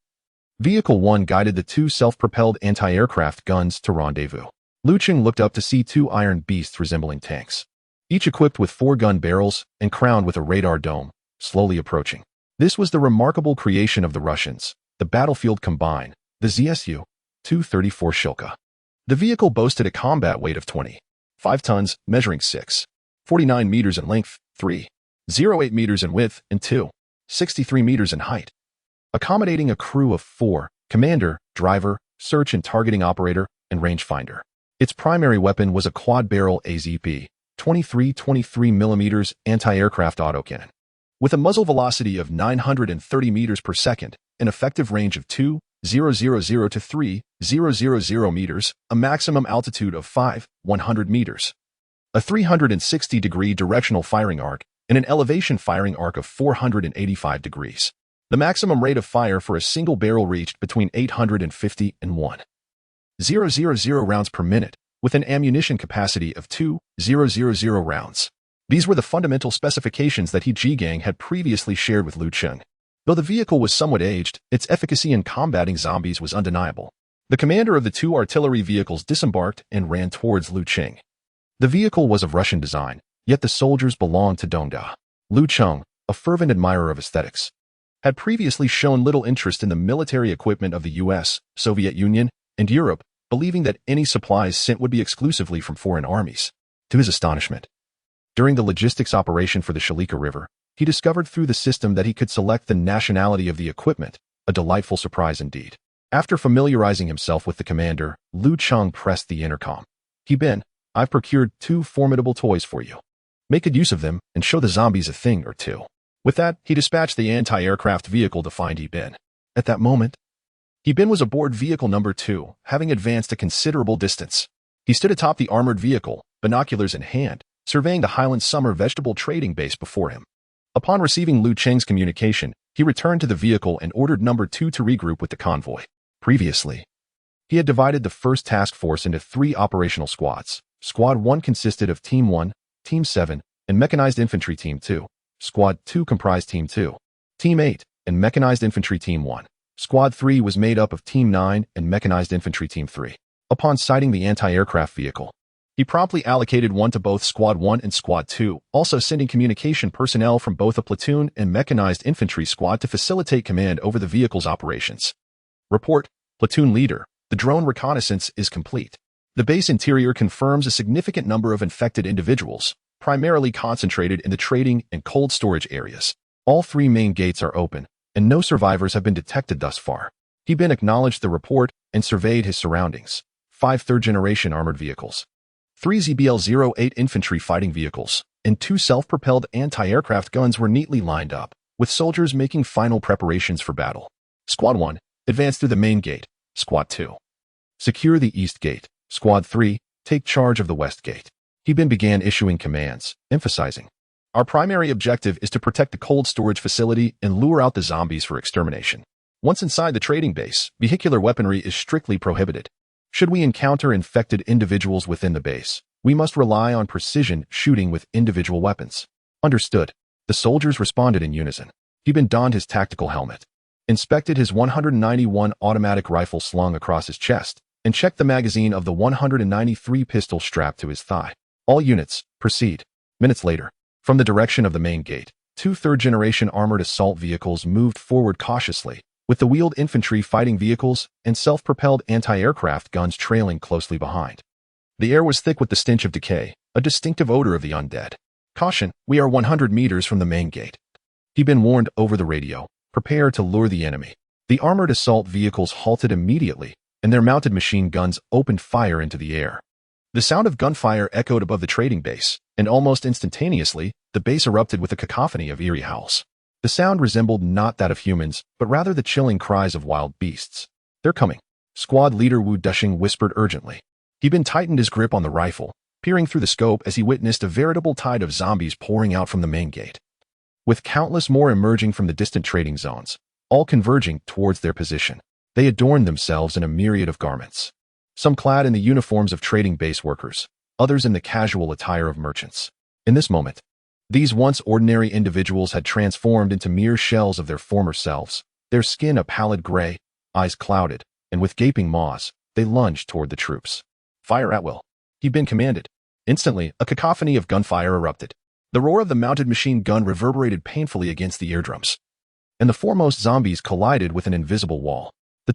Vehicle 1 guided the 2 self-propelled anti-aircraft guns to rendezvous. Lu Cheng looked up to see 2 iron beasts resembling tanks, each equipped with 4 gun barrels and crowned with a radar dome, slowly approaching. This was the remarkable creation of the Russians, the battlefield combine, the ZSU, 234 Shilka. The vehicle boasted a combat weight of 25 tons, measuring 6.49 meters in length, 3.08 meters in width, and 2.63 meters in height. Accommodating a crew of 4, commander, driver, search and targeting operator, and rangefinder. Its primary weapon was a quad-barrel AZP, 23mm anti-aircraft autocannon. With a muzzle velocity of 930 meters per second, an effective range of 2,000 to 3,000 meters, a maximum altitude of 5,100 meters, a 360-degree directional firing arc, and an elevation firing arc of 485 degrees. The maximum rate of fire for a single barrel reached between 850 and 1,000 rounds per minute, with an ammunition capacity of 2,000 rounds. These were the fundamental specifications that He Jigang had previously shared with Lu Cheng. Though the vehicle was somewhat aged, its efficacy in combating zombies was undeniable. The commander of the 2 artillery vehicles disembarked and ran towards Lu Cheng. The vehicle was of Russian design, yet the soldiers belonged to Dongda. Lu Cheng, a fervent admirer of aesthetics, had previously shown little interest in the military equipment of the US, Soviet Union, and Europe, believing that any supplies sent would be exclusively from foreign armies. To his astonishment, during the logistics operation for the Shalika River, he discovered through the system that he could select the nationality of the equipment, a delightful surprise indeed. After familiarizing himself with the commander, Lu Cheng pressed the intercom. "He Bin, I've procured 2 formidable toys for you. Make good use of them and show the zombies a thing or two." With that, he dispatched the anti-aircraft vehicle to find He Bin. At that moment, He Bin was aboard vehicle number 2, having advanced a considerable distance. He stood atop the armored vehicle, binoculars in hand, surveying the Highland Summer vegetable trading base before him. Upon receiving Lu Cheng's communication, he returned to the vehicle and ordered number 2 to regroup with the convoy. Previously, he had divided the first task force into 3 operational squads. Squad 1 consisted of Team 1, Team 7, and Mechanized Infantry Team 2. Squad 2 comprised Team 2, Team 8, and Mechanized Infantry Team 1. Squad 3 was made up of Team 9 and Mechanized Infantry Team 3. Upon sighting the anti-aircraft vehicle, he promptly allocated 1 to both Squad 1 and Squad 2, also sending communication personnel from both a platoon and Mechanized Infantry Squad to facilitate command over the vehicle's operations. Report, Platoon Leader, the drone reconnaissance is complete. The base interior confirms a significant number of infected individuals, primarily concentrated in the trading and cold storage areas. All 3 main gates are open, and no survivors have been detected thus far. He Bin acknowledged the report and surveyed his surroundings. 5 third-generation armored vehicles, 3 ZBL-08 infantry fighting vehicles, and 2 self-propelled anti-aircraft guns were neatly lined up, with soldiers making final preparations for battle. Squad 1, advance through the main gate. Squad 2, secure the east gate. Squad 3, take charge of the west gate. He Bin began issuing commands, emphasizing, "Our primary objective is to protect the cold storage facility and lure out the zombies for extermination. Once inside the trading base, vehicular weaponry is strictly prohibited. Should we encounter infected individuals within the base, we must rely on precision shooting with individual weapons." Understood. The soldiers responded in unison. He Bin donned his tactical helmet, inspected his 191 automatic rifle slung across his chest, and checked the magazine of the 193 pistol strapped to his thigh. All units, proceed. Minutes later, from the direction of the main gate, two third-generation armored assault vehicles moved forward cautiously, with the wheeled infantry fighting vehicles and self-propelled anti-aircraft guns trailing closely behind. The air was thick with the stench of decay, a distinctive odor of the undead. Caution, we are 100 meters from the main gate. He'd been warned over the radio. Prepare to lure the enemy. The armored assault vehicles halted immediately, and their mounted machine guns opened fire into the air. The sound of gunfire echoed above the trading base, and almost instantaneously, the base erupted with a cacophony of eerie howls. The sound resembled not that of humans, but rather the chilling cries of wild beasts. They're coming. Squad leader Wu Dushing whispered urgently. He'd tightened his grip on the rifle, peering through the scope as he witnessed a veritable tide of zombies pouring out from the main gate, with countless more emerging from the distant trading zones, all converging towards their position. They adorned themselves in a myriad of garments, some clad in the uniforms of trading base workers, others in the casual attire of merchants. In this moment, these once ordinary individuals had transformed into mere shells of their former selves, their skin a pallid gray, eyes clouded, and with gaping maws, they lunged toward the troops. Fire at will. He'd been commanded. Instantly, a cacophony of gunfire erupted. The roar of the mounted machine gun reverberated painfully against the eardrums, and the foremost zombies collided with an invisible wall. The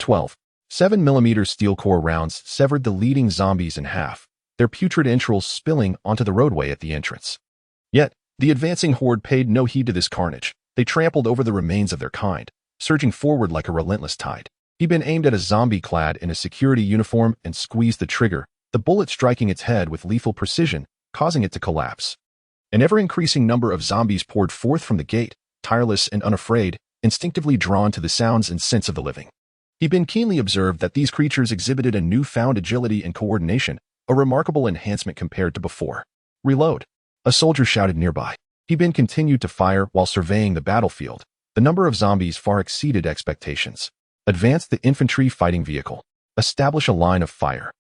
7mm steel core rounds severed the leading zombies in half, their putrid entrails spilling onto the roadway at the entrance. Yet, the advancing horde paid no heed to this carnage. They trampled over the remains of their kind, surging forward like a relentless tide. He'd been aimed at a zombie clad in a security uniform and squeezed the trigger, the bullet striking its head with lethal precision, causing it to collapse. An ever-increasing number of zombies poured forth from the gate, tireless and unafraid, instinctively drawn to the sounds and scents of the living. He'd been keenly observed that these creatures exhibited a newfound agility and coordination, a remarkable enhancement compared to before. Reload. A soldier shouted nearby. He'd been continued to fire while surveying the battlefield. The number of zombies far exceeded expectations. Advance the infantry fighting vehicle. Establish a line of fire.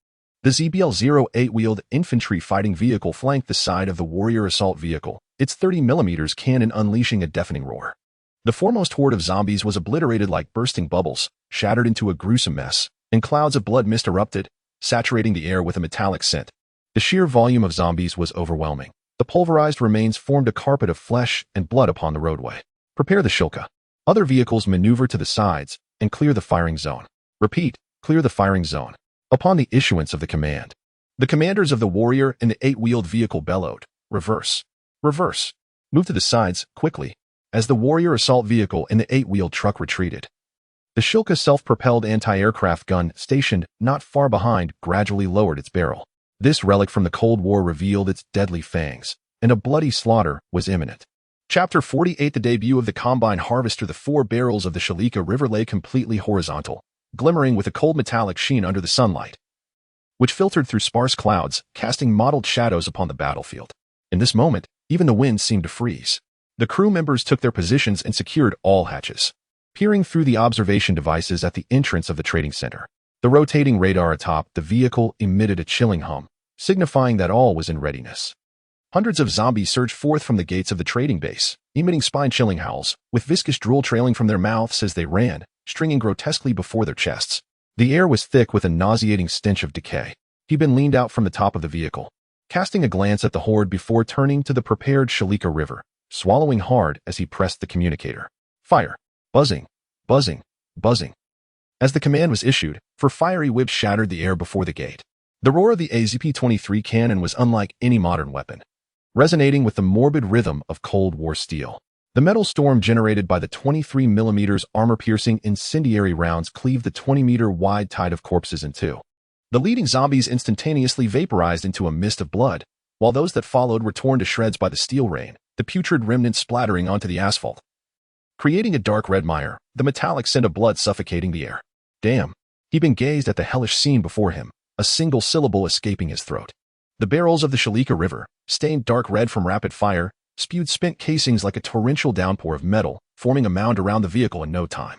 The ZBL-08 wheeled infantry fighting vehicle flanked the side of the warrior assault vehicle, its 30mm cannon unleashing a deafening roar. The foremost horde of zombies was obliterated like bursting bubbles, shattered into a gruesome mess, and clouds of blood mist erupted, saturating the air with a metallic scent. The sheer volume of zombies was overwhelming. The pulverized remains formed a carpet of flesh and blood upon the roadway. Prepare the Shilka. Other vehicles maneuver to the sides and clear the firing zone. Repeat, clear the firing zone. Upon the issuance of the command, the commanders of the warrior and the 8-wheeled vehicle bellowed, reverse, reverse, move to the sides, quickly, as the warrior assault vehicle and the 8-wheeled truck retreated. The Shilka self-propelled anti-aircraft gun, stationed not far behind, gradually lowered its barrel. This relic from the Cold War revealed its deadly fangs, and a bloody slaughter was imminent. Chapter 48. The debut of the Combine Harvester. The four barrels of the Shalika River lay completely horizontal, glimmering with a cold metallic sheen under the sunlight, which filtered through sparse clouds, casting mottled shadows upon the battlefield. In this moment, even the wind seemed to freeze. The crew members took their positions and secured all hatches, peering through the observation devices at the entrance of the trading center. The rotating radar atop the vehicle emitted a chilling hum, signifying that all was in readiness. Hundreds of zombies surged forth from the gates of the trading base, emitting spine-chilling howls, with viscous drool trailing from their mouths as they ran, stringing grotesquely before their chests. The air was thick with a nauseating stench of decay. He'd been leaned out from the top of the vehicle, casting a glance at the horde before turning to the prepared Shalika River, swallowing hard as he pressed the communicator. Fire. Buzzing. Buzzing. Buzzing. As the command was issued, for fiery whips shattered the air before the gate. The roar of the AZP-23 cannon was unlike any modern weapon, resonating with the morbid rhythm of Cold War steel. The metal storm generated by the 23mm armor-piercing incendiary rounds cleaved the 20-meter-wide tide of corpses in two. The leading zombies instantaneously vaporized into a mist of blood, while those that followed were torn to shreds by the steel rain, the putrid remnants splattering onto the asphalt, creating a dark red mire, the metallic scent of blood suffocating the air. Damn. He'd gazed at the hellish scene before him, a single syllable escaping his throat. The barrels of the Shalika River, stained dark red from rapid fire, spewed spent casings like a torrential downpour of metal, forming a mound around the vehicle in no time.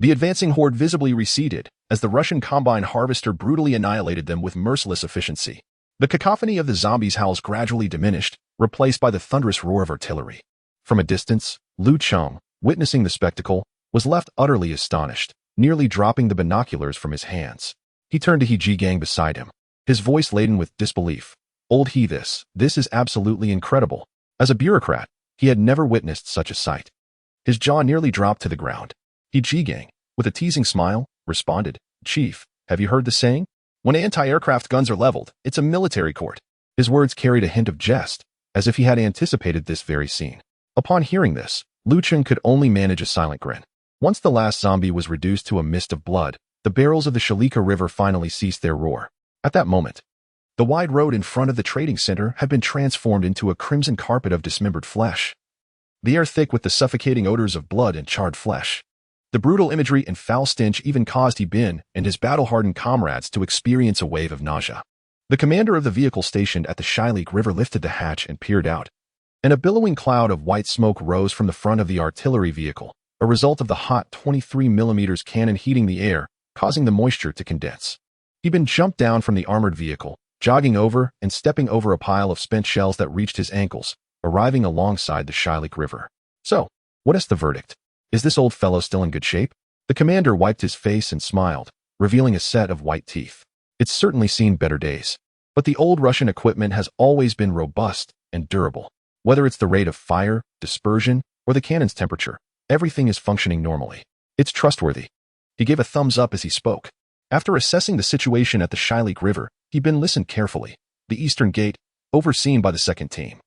The advancing horde visibly receded, as the Russian Combine Harvester brutally annihilated them with merciless efficiency. The cacophony of the zombies' howls gradually diminished, replaced by the thunderous roar of artillery. From a distance, Lu Cheng, witnessing the spectacle, was left utterly astonished, nearly dropping the binoculars from his hands. He turned to He Gang beside him, his voice laden with disbelief. Old He, this is absolutely incredible. As a bureaucrat, he had never witnessed such a sight. His jaw nearly dropped to the ground. He Gang, with a teasing smile, responded, Chief, have you heard the saying? When anti-aircraft guns are leveled, it's a military court. His words carried a hint of jest, as if he had anticipated this very scene. Upon hearing this, Cheng could only manage a silent grin. Once the last zombie was reduced to a mist of blood, the barrels of the Shalika River finally ceased their roar. At that moment, the wide road in front of the trading center had been transformed into a crimson carpet of dismembered flesh. The air thick with the suffocating odors of blood and charred flesh. The brutal imagery and foul stench even caused He Bin and his battle-hardened comrades to experience a wave of nausea. The commander of the vehicle stationed at the Shalik River lifted the hatch and peered out, and a billowing cloud of white smoke rose from the front of the artillery vehicle, a result of the hot 23mm cannon heating the air, causing the moisture to condense. He Bin jumped down from the armored vehicle, jogging over and stepping over a pile of spent shells that reached his ankles, arriving alongside the Shalik River. So, what is the verdict? Is this old fellow still in good shape? The commander wiped his face and smiled, revealing a set of white teeth. It's certainly seen better days. But the old Russian equipment has always been robust and durable. Whether it's the rate of fire, dispersion, or the cannon's temperature, everything is functioning normally. It's trustworthy. He gave a thumbs up as he spoke. After assessing the situation at the Shalik River, He Bin listened carefully. The eastern gate, overseen by the second team,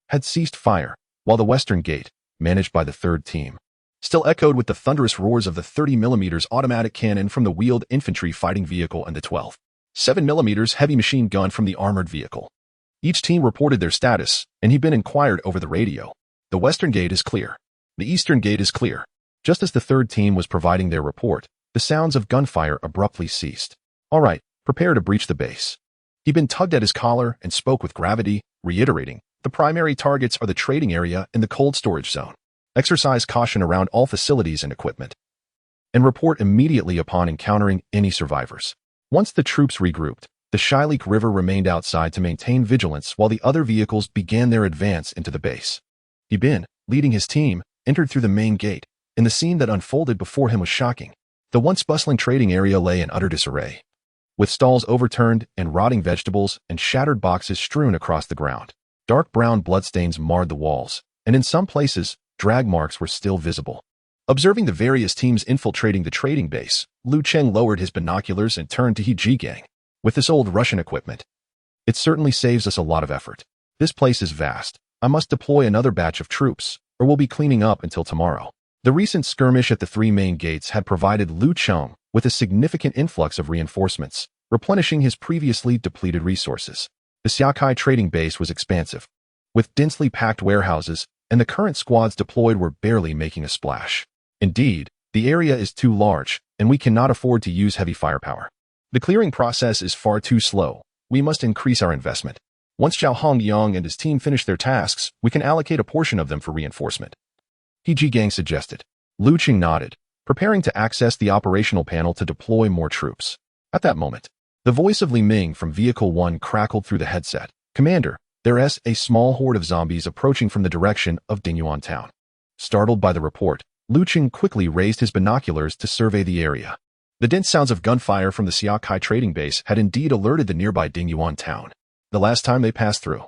had ceased fire, while the western gate, managed by the third team, still echoed with the thunderous roars of the 30mm automatic cannon from the wheeled infantry fighting vehicle and the 12.7mm heavy machine gun from the armored vehicle. Each team reported their status, and He Bin inquired over the radio. The western gate is clear. The eastern gate is clear. Just as the third team was providing their report, the sounds of gunfire abruptly ceased. All right, prepare to breach the base. He Bin tugged at his collar and spoke with gravity, reiterating, the primary targets are the trading area and the cold storage zone. Exercise caution around all facilities and equipment, and report immediately upon encountering any survivors. Once the troops regrouped, the Shalik River remained outside to maintain vigilance while the other vehicles began their advance into the base. He Bin, leading his team, entered through the main gate, and the scene that unfolded before him was shocking. The once bustling trading area lay in utter disarray, with stalls overturned and rotting vegetables and shattered boxes strewn across the ground. Dark brown bloodstains marred the walls, and in some places, drag marks were still visible. Observing the various teams infiltrating the trading base, Cheng lowered his binoculars and turned to He Gang. With this old Russian equipment, it certainly saves us a lot of effort. This place is vast. I must deploy another batch of troops, or we'll be cleaning up until tomorrow. The recent skirmish at the three main gates had provided Cheng with a significant influx of reinforcements, replenishing his previously depleted resources. The Xiakai trading base was expansive, with densely packed warehouses, and the current squads deployed were barely making a splash. Indeed, the area is too large, and we cannot afford to use heavy firepower. The clearing process is far too slow. We must increase our investment. Once Zhao Hongyang and his team finish their tasks, we can allocate a portion of them for reinforcement. He Gang suggested. Cheng nodded, preparing to access the operational panel to deploy more troops. At that moment, the voice of Li Ming from Vehicle 1 crackled through the headset. Commander, there is a small horde of zombies approaching from the direction of Dingyuan Town. Startled by the report, Cheng quickly raised his binoculars to survey the area. The dense sounds of gunfire from the Xiakai trading base had indeed alerted the nearby Dingyuan Town. The last time they passed through,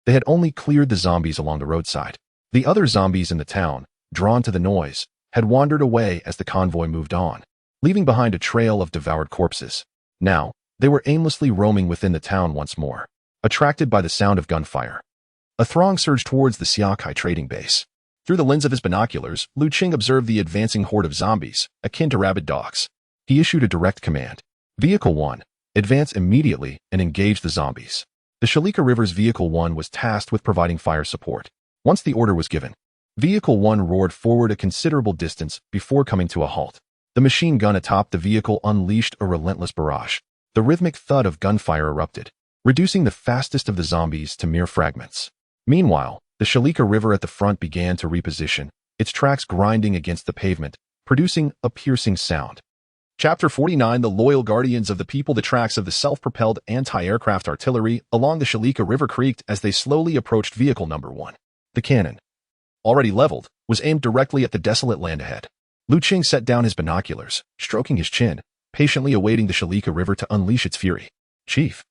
they had only cleared the zombies along the roadside. The other zombies in the town, drawn to the noise, had wandered away as the convoy moved on, leaving behind a trail of devoured corpses. Now, they were aimlessly roaming within the town once more, attracted by the sound of gunfire. A throng surged towards the Xiakai trading base. Through the lens of his binoculars, Cheng observed the advancing horde of zombies, akin to rabid dogs. He issued a direct command. Vehicle 1, advance immediately and engage the zombies. The Shalika River's Vehicle 1 was tasked with providing fire support. Once the order was given, Vehicle 1 roared forward a considerable distance before coming to a halt. The machine gun atop the vehicle unleashed a relentless barrage. The rhythmic thud of gunfire erupted, reducing the fastest of the zombies to mere fragments. Meanwhile, the Shalika River at the front began to reposition, its tracks grinding against the pavement, producing a piercing sound. Chapter 49 The Loyal Guardians of the People. The tracks of the self-propelled anti-aircraft artillery along the Shalika River creaked as they slowly approached Vehicle Number 1. The cannon, already leveled, was aimed directly at the desolate land ahead. Cheng set down his binoculars, stroking his chin, patiently awaiting the Shalika River to unleash its fury. "Chief,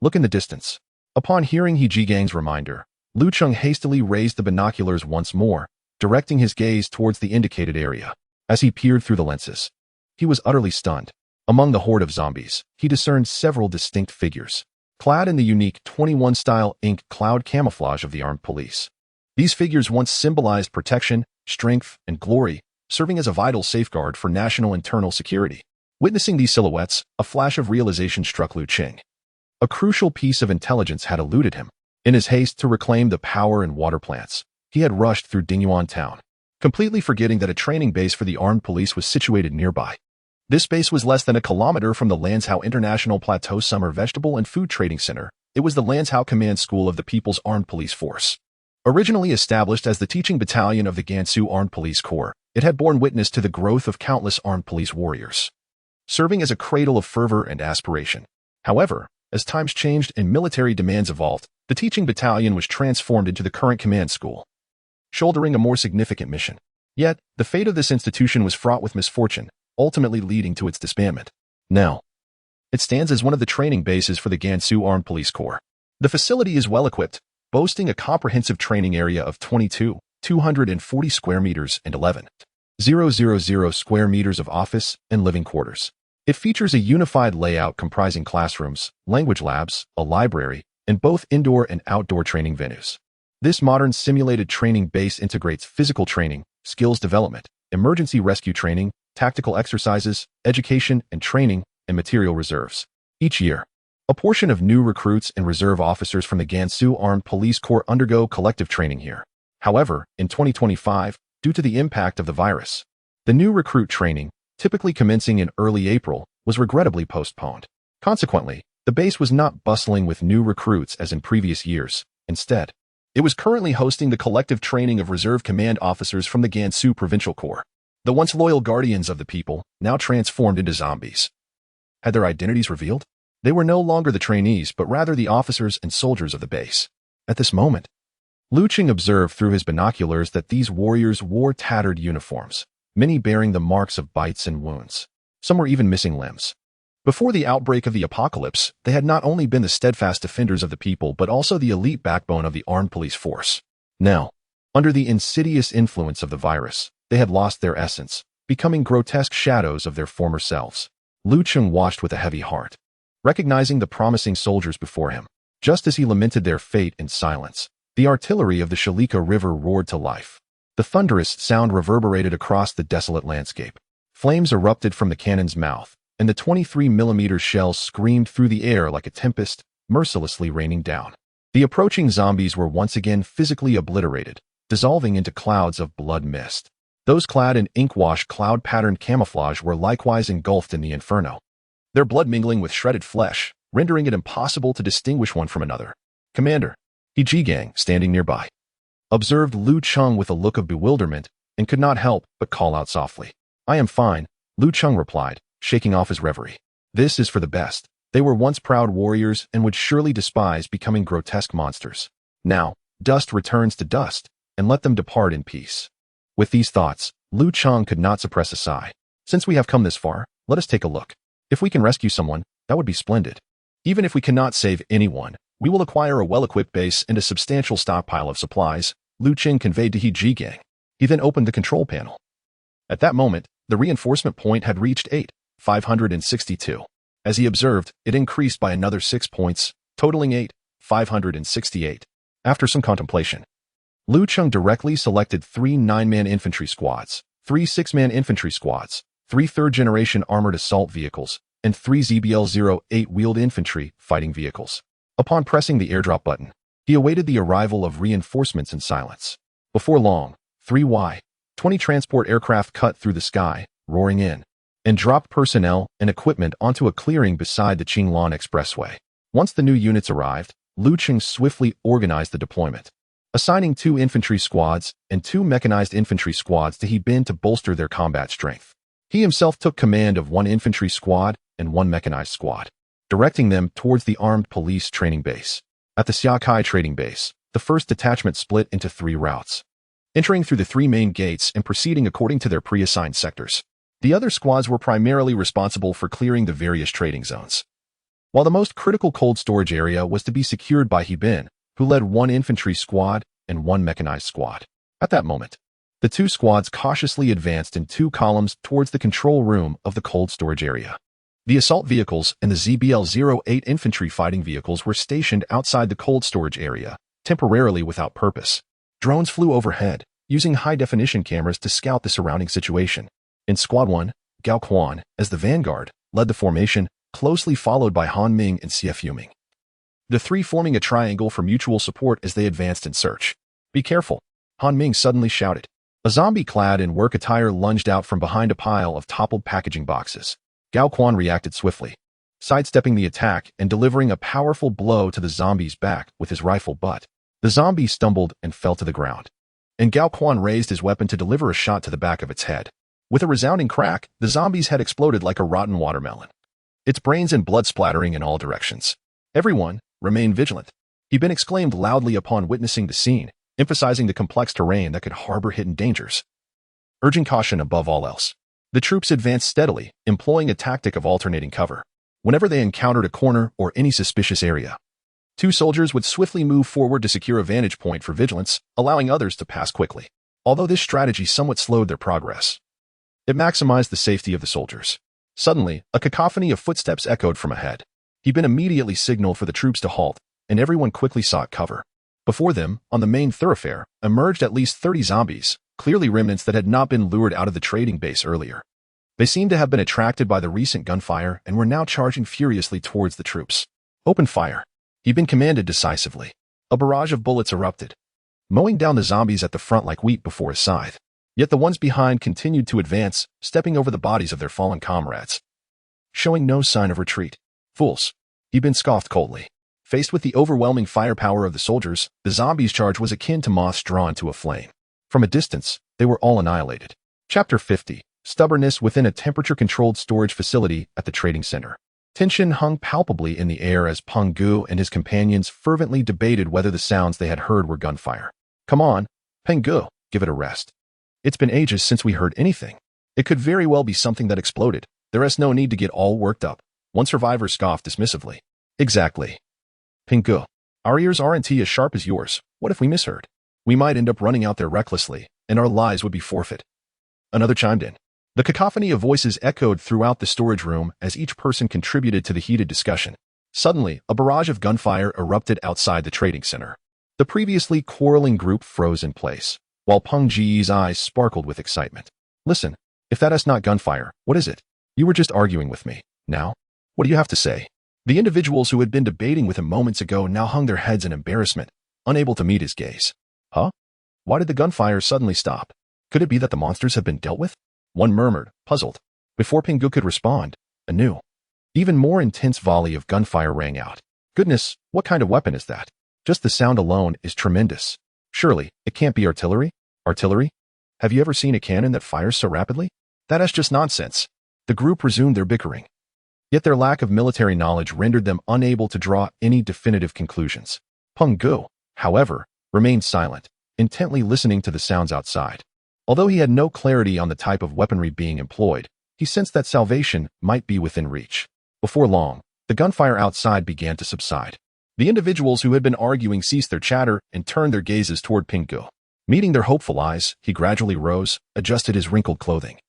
look in the distance." Upon hearing He Jigang's reminder, Lu Cheng hastily raised the binoculars once more, directing his gaze towards the indicated area. As he peered through the lenses, he was utterly stunned. Among the horde of zombies, he discerned several distinct figures, clad in the unique 21-style ink cloud camouflage of the armed police. These figures once symbolized protection, strength, and glory, serving as a vital safeguard for national internal security. Witnessing these silhouettes, a flash of realization struck Lu Cheng. A crucial piece of intelligence had eluded him. In his haste to reclaim the power and water plants, he had rushed through Dingyuan town, completely forgetting that a training base for the armed police was situated nearby. This base was less than a kilometer from the Lanzhou International Plateau Summer Vegetable and Food Trading Center. It was the Lanzhou Command School of the People's Armed Police Force. Originally established as the teaching battalion of the Gansu Armed Police Corps, it had borne witness to the growth of countless armed police warriors, serving as a cradle of fervor and aspiration. However, as times changed and military demands evolved, the teaching battalion was transformed into the current command school, shouldering a more significant mission. Yet, the fate of this institution was fraught with misfortune, ultimately leading to its disbandment. Now, it stands as one of the training bases for the Gansu Armed Police Corps. The facility is well-equipped, boasting a comprehensive training area of 240 square meters and 11,000 square meters of office and living quarters. It features a unified layout comprising classrooms, language labs, a library, and both indoor and outdoor training venues. This modern simulated training base integrates physical training, skills development, emergency rescue training, tactical exercises, education and training, and material reserves. Each year, a portion of new recruits and reserve officers from the Gansu Armed Police Corps undergo collective training here. However, in 2025, due to the impact of the virus, the new recruit training, typically commencing in early April, was regrettably postponed. Consequently, the base was not bustling with new recruits as in previous years. Instead, it was currently hosting the collective training of reserve command officers from the Gansu Provincial Corps, the once loyal guardians of the people, now transformed into zombies. Had their identities revealed? They were no longer the trainees, but rather the officers and soldiers of the base. At this moment, Lu Cheng observed through his binoculars that these warriors wore tattered uniforms, many bearing the marks of bites and wounds. Some were even missing limbs. Before the outbreak of the apocalypse, they had not only been the steadfast defenders of the people but also the elite backbone of the armed police force. Now, under the insidious influence of the virus, they had lost their essence, becoming grotesque shadows of their former selves. Lu Cheng watched with a heavy heart, recognizing the promising soldiers before him. Just as he lamented their fate in silence, the artillery of the Shalika River roared to life. The thunderous sound reverberated across the desolate landscape. Flames erupted from the cannon's mouth, and the 23mm shells screamed through the air like a tempest, mercilessly raining down. The approaching zombies were once again physically obliterated, dissolving into clouds of blood mist. Those clad in ink-wash cloud-patterned camouflage were likewise engulfed in the inferno, their blood mingling with shredded flesh, rendering it impossible to distinguish one from another. Commander, He Jigang, standing nearby, observed Lu Cheng with a look of bewilderment and could not help but call out softly. "I am fine," Lu Cheng replied, shaking off his reverie. "This is for the best. They were once proud warriors and would surely despise becoming grotesque monsters. Now, dust returns to dust, and let them depart in peace." With these thoughts, Lu Cheng could not suppress a sigh. "Since we have come this far, let us take a look. If we can rescue someone, that would be splendid. Even if we cannot save anyone, we will acquire a well-equipped base and a substantial stockpile of supplies," Lu Cheng conveyed to He Jigang. He then opened the control panel. At that moment, the reinforcement point had reached 8,562. As he observed, it increased by another 6 points, totaling 8,568. After some contemplation, Lu Cheng directly selected 3 9-man infantry squads, 3 6-man infantry squads, 3 third-generation armored assault vehicles, and 3 ZBL-08 wheeled infantry fighting vehicles. Upon pressing the airdrop button, he awaited the arrival of reinforcements in silence. Before long, 3 Y-20 transport aircraft cut through the sky, roaring in, and dropped personnel and equipment onto a clearing beside the Qinglan Expressway. Once the new units arrived, Lu Cheng swiftly organized the deployment, assigning 2 infantry squads and 2 mechanized infantry squads to He Bin to bolster their combat strength. He himself took command of 1 infantry squad and 1 mechanized squad, directing them towards the armed police training base. At the Xiakai trading base, the first detachment split into 3 routes, entering through the 3 main gates and proceeding according to their pre-assigned sectors. The other squads were primarily responsible for clearing the various trading zones. While the most critical cold storage area was to be secured by Bin, who led one infantry squad and one mechanized squad. At that moment, the two squads cautiously advanced in two columns towards the control room of the cold storage area. The assault vehicles and the ZBL-08 infantry fighting vehicles were stationed outside the cold storage area, temporarily without purpose. Drones flew overhead, using high-definition cameras to scout the surrounding situation. In Squad 1, Gao Quan, as the vanguard, led the formation, closely followed by Han Ming and CF Yuming. The three forming a triangle for mutual support as they advanced in search. "Be careful," Han Ming suddenly shouted. A zombie clad in work attire lunged out from behind a pile of toppled packaging boxes. Gao Quan reacted swiftly, sidestepping the attack and delivering a powerful blow to the zombie's back with his rifle butt. The zombie stumbled and fell to the ground, and Gao Quan raised his weapon to deliver a shot to the back of its head. With a resounding crack, the zombie's head exploded like a rotten watermelon, its brains and blood splattering in all directions. "Everyone, remain vigilant," Bin exclaimed loudly upon witnessing the scene, emphasizing the complex terrain that could harbor hidden dangers. Urging caution above all else. The troops advanced steadily, employing a tactic of alternating cover. Whenever they encountered a corner or any suspicious area, two soldiers would swiftly move forward to secure a vantage point for vigilance, allowing others to pass quickly. Although this strategy somewhat slowed their progress, it maximized the safety of the soldiers. Suddenly, a cacophony of footsteps echoed from ahead. Bin immediately signaled for the troops to halt, and everyone quickly sought cover. Before them, on the main thoroughfare, emerged at least 30 zombies, clearly remnants that had not been lured out of the trading base earlier. They seemed to have been attracted by the recent gunfire and were now charging furiously towards the troops. "Open fire," Bin commanded decisively. A barrage of bullets erupted, mowing down the zombies at the front like wheat before a scythe. Yet the ones behind continued to advance, stepping over the bodies of their fallen comrades, showing no sign of retreat. "Fools," Bin scoffed coldly. Faced with the overwhelming firepower of the soldiers, the zombies' charge was akin to moths drawn to a flame. From a distance, they were all annihilated. Chapter 50. Stubbornness within a temperature-controlled storage facility at the trading center. Tension hung palpably in the air as Peng Gu and his companions fervently debated whether the sounds they had heard were gunfire. "Come on, Peng Gu, give it a rest. It's been ages since we heard anything. It could very well be something that exploded. There is no need to get all worked up." One survivor scoffed dismissively. "Exactly. Peng Gu, our ears aren't as sharp as yours. What if we misheard? We might end up running out there recklessly, and our lives would be forfeit." Another chimed in. The cacophony of voices echoed throughout the storage room as each person contributed to the heated discussion. Suddenly, a barrage of gunfire erupted outside the trading center. The previously quarreling group froze in place, while Peng Ji's eyes sparkled with excitement. "Listen, if that is not gunfire, what is it? You were just arguing with me. Now, what do you have to say?" The individuals who had been debating with him moments ago now hung their heads in embarrassment, unable to meet his gaze. "Huh? Why did the gunfire suddenly stop? Could it be that the monsters have been dealt with?" One murmured, puzzled. Before Peng Gu could respond, a new, even more intense volley of gunfire rang out. "Goodness, what kind of weapon is that? Just the sound alone is tremendous. Surely, it can't be artillery? Artillery? Have you ever seen a cannon that fires so rapidly? That is just nonsense." The group resumed their bickering. Yet their lack of military knowledge rendered them unable to draw any definitive conclusions. Peng Gu, however, remained silent, intently listening to the sounds outside. Although he had no clarity on the type of weaponry being employed, he sensed that salvation might be within reach. Before long, the gunfire outside began to subside. The individuals who had been arguing ceased their chatter and turned their gazes toward Peng Gu. Meeting their hopeful eyes, he gradually rose, adjusted his wrinkled clothing,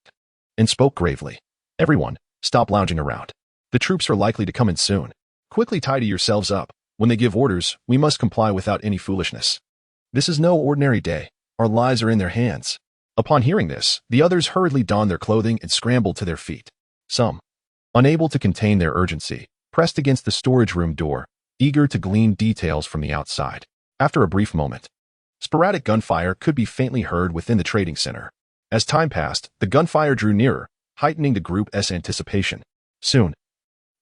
and spoke gravely. "Everyone, stop lounging around. The troops are likely to come in soon. Quickly tidy yourselves up. When they give orders, we must comply without any foolishness. This is no ordinary day. Our lives are in their hands." Upon hearing this, the others hurriedly donned their clothing and scrambled to their feet. Some, unable to contain their urgency, pressed against the storage room door, eager to glean details from the outside. After a brief moment, sporadic gunfire could be faintly heard within the trading center. As time passed, the gunfire drew nearer, heightening the group's anticipation. Soon,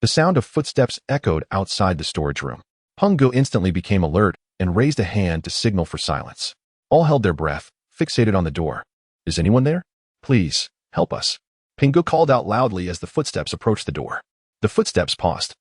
the sound of footsteps echoed outside the storage room. Peng Gu instantly became alert and raised a hand to signal for silence. All held their breath, fixated on the door. "Is anyone there? Please, help us." Peng Gu called out loudly as the footsteps approached the door. The footsteps paused,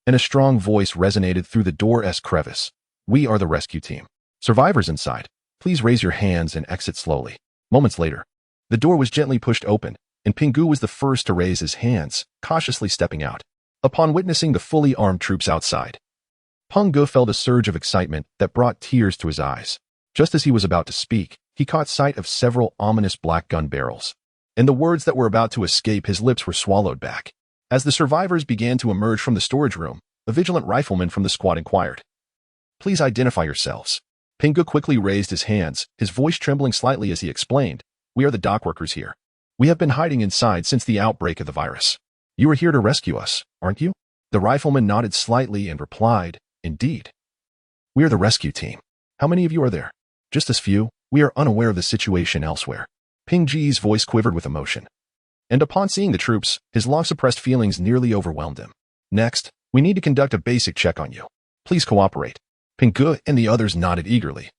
and a strong voice resonated through the door's crevice. "We are the rescue team. Survivors inside, please raise your hands and exit slowly." Moments later, the door was gently pushed open, and Pingu was the first to raise his hands, cautiously stepping out. Upon witnessing the fully armed troops outside, Pingu felt a surge of excitement that brought tears to his eyes. Just as he was about to speak, he caught sight of several ominous black gun barrels, and the words that were about to escape his lips were swallowed back. As the survivors began to emerge from the storage room, a vigilant rifleman from the squad inquired, "Please identify yourselves." Pingu quickly raised his hands, his voice trembling slightly as he explained, "We are the dock workers here. We have been hiding inside since the outbreak of the virus. You are here to rescue us, aren't you?" The rifleman nodded slightly and replied, "Indeed. We are the rescue team. How many of you are there?" "Just as few. We are unaware of the situation elsewhere." Pingji's voice quivered with emotion. And upon seeing the troops, his long-suppressed feelings nearly overwhelmed him. "Next, we need to conduct a basic check on you. Please cooperate." Pingu and the others nodded eagerly,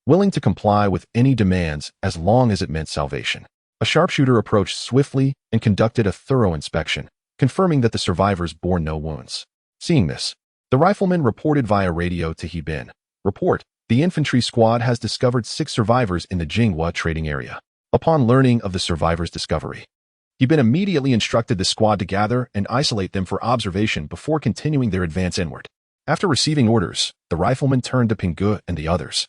willing to comply with any demands as long as it meant salvation. A sharpshooter approached swiftly and conducted a thorough inspection, confirming that the survivors bore no wounds. Seeing this, the rifleman reported via radio to Hebin, "Report, the infantry squad has discovered 6 survivors in the Jinghua trading area." Upon learning of the survivors' discovery, Hebin immediately instructed the squad to gather and isolate them for observation before continuing their advance inward. After receiving orders, the rifleman turned to Pingu and the others,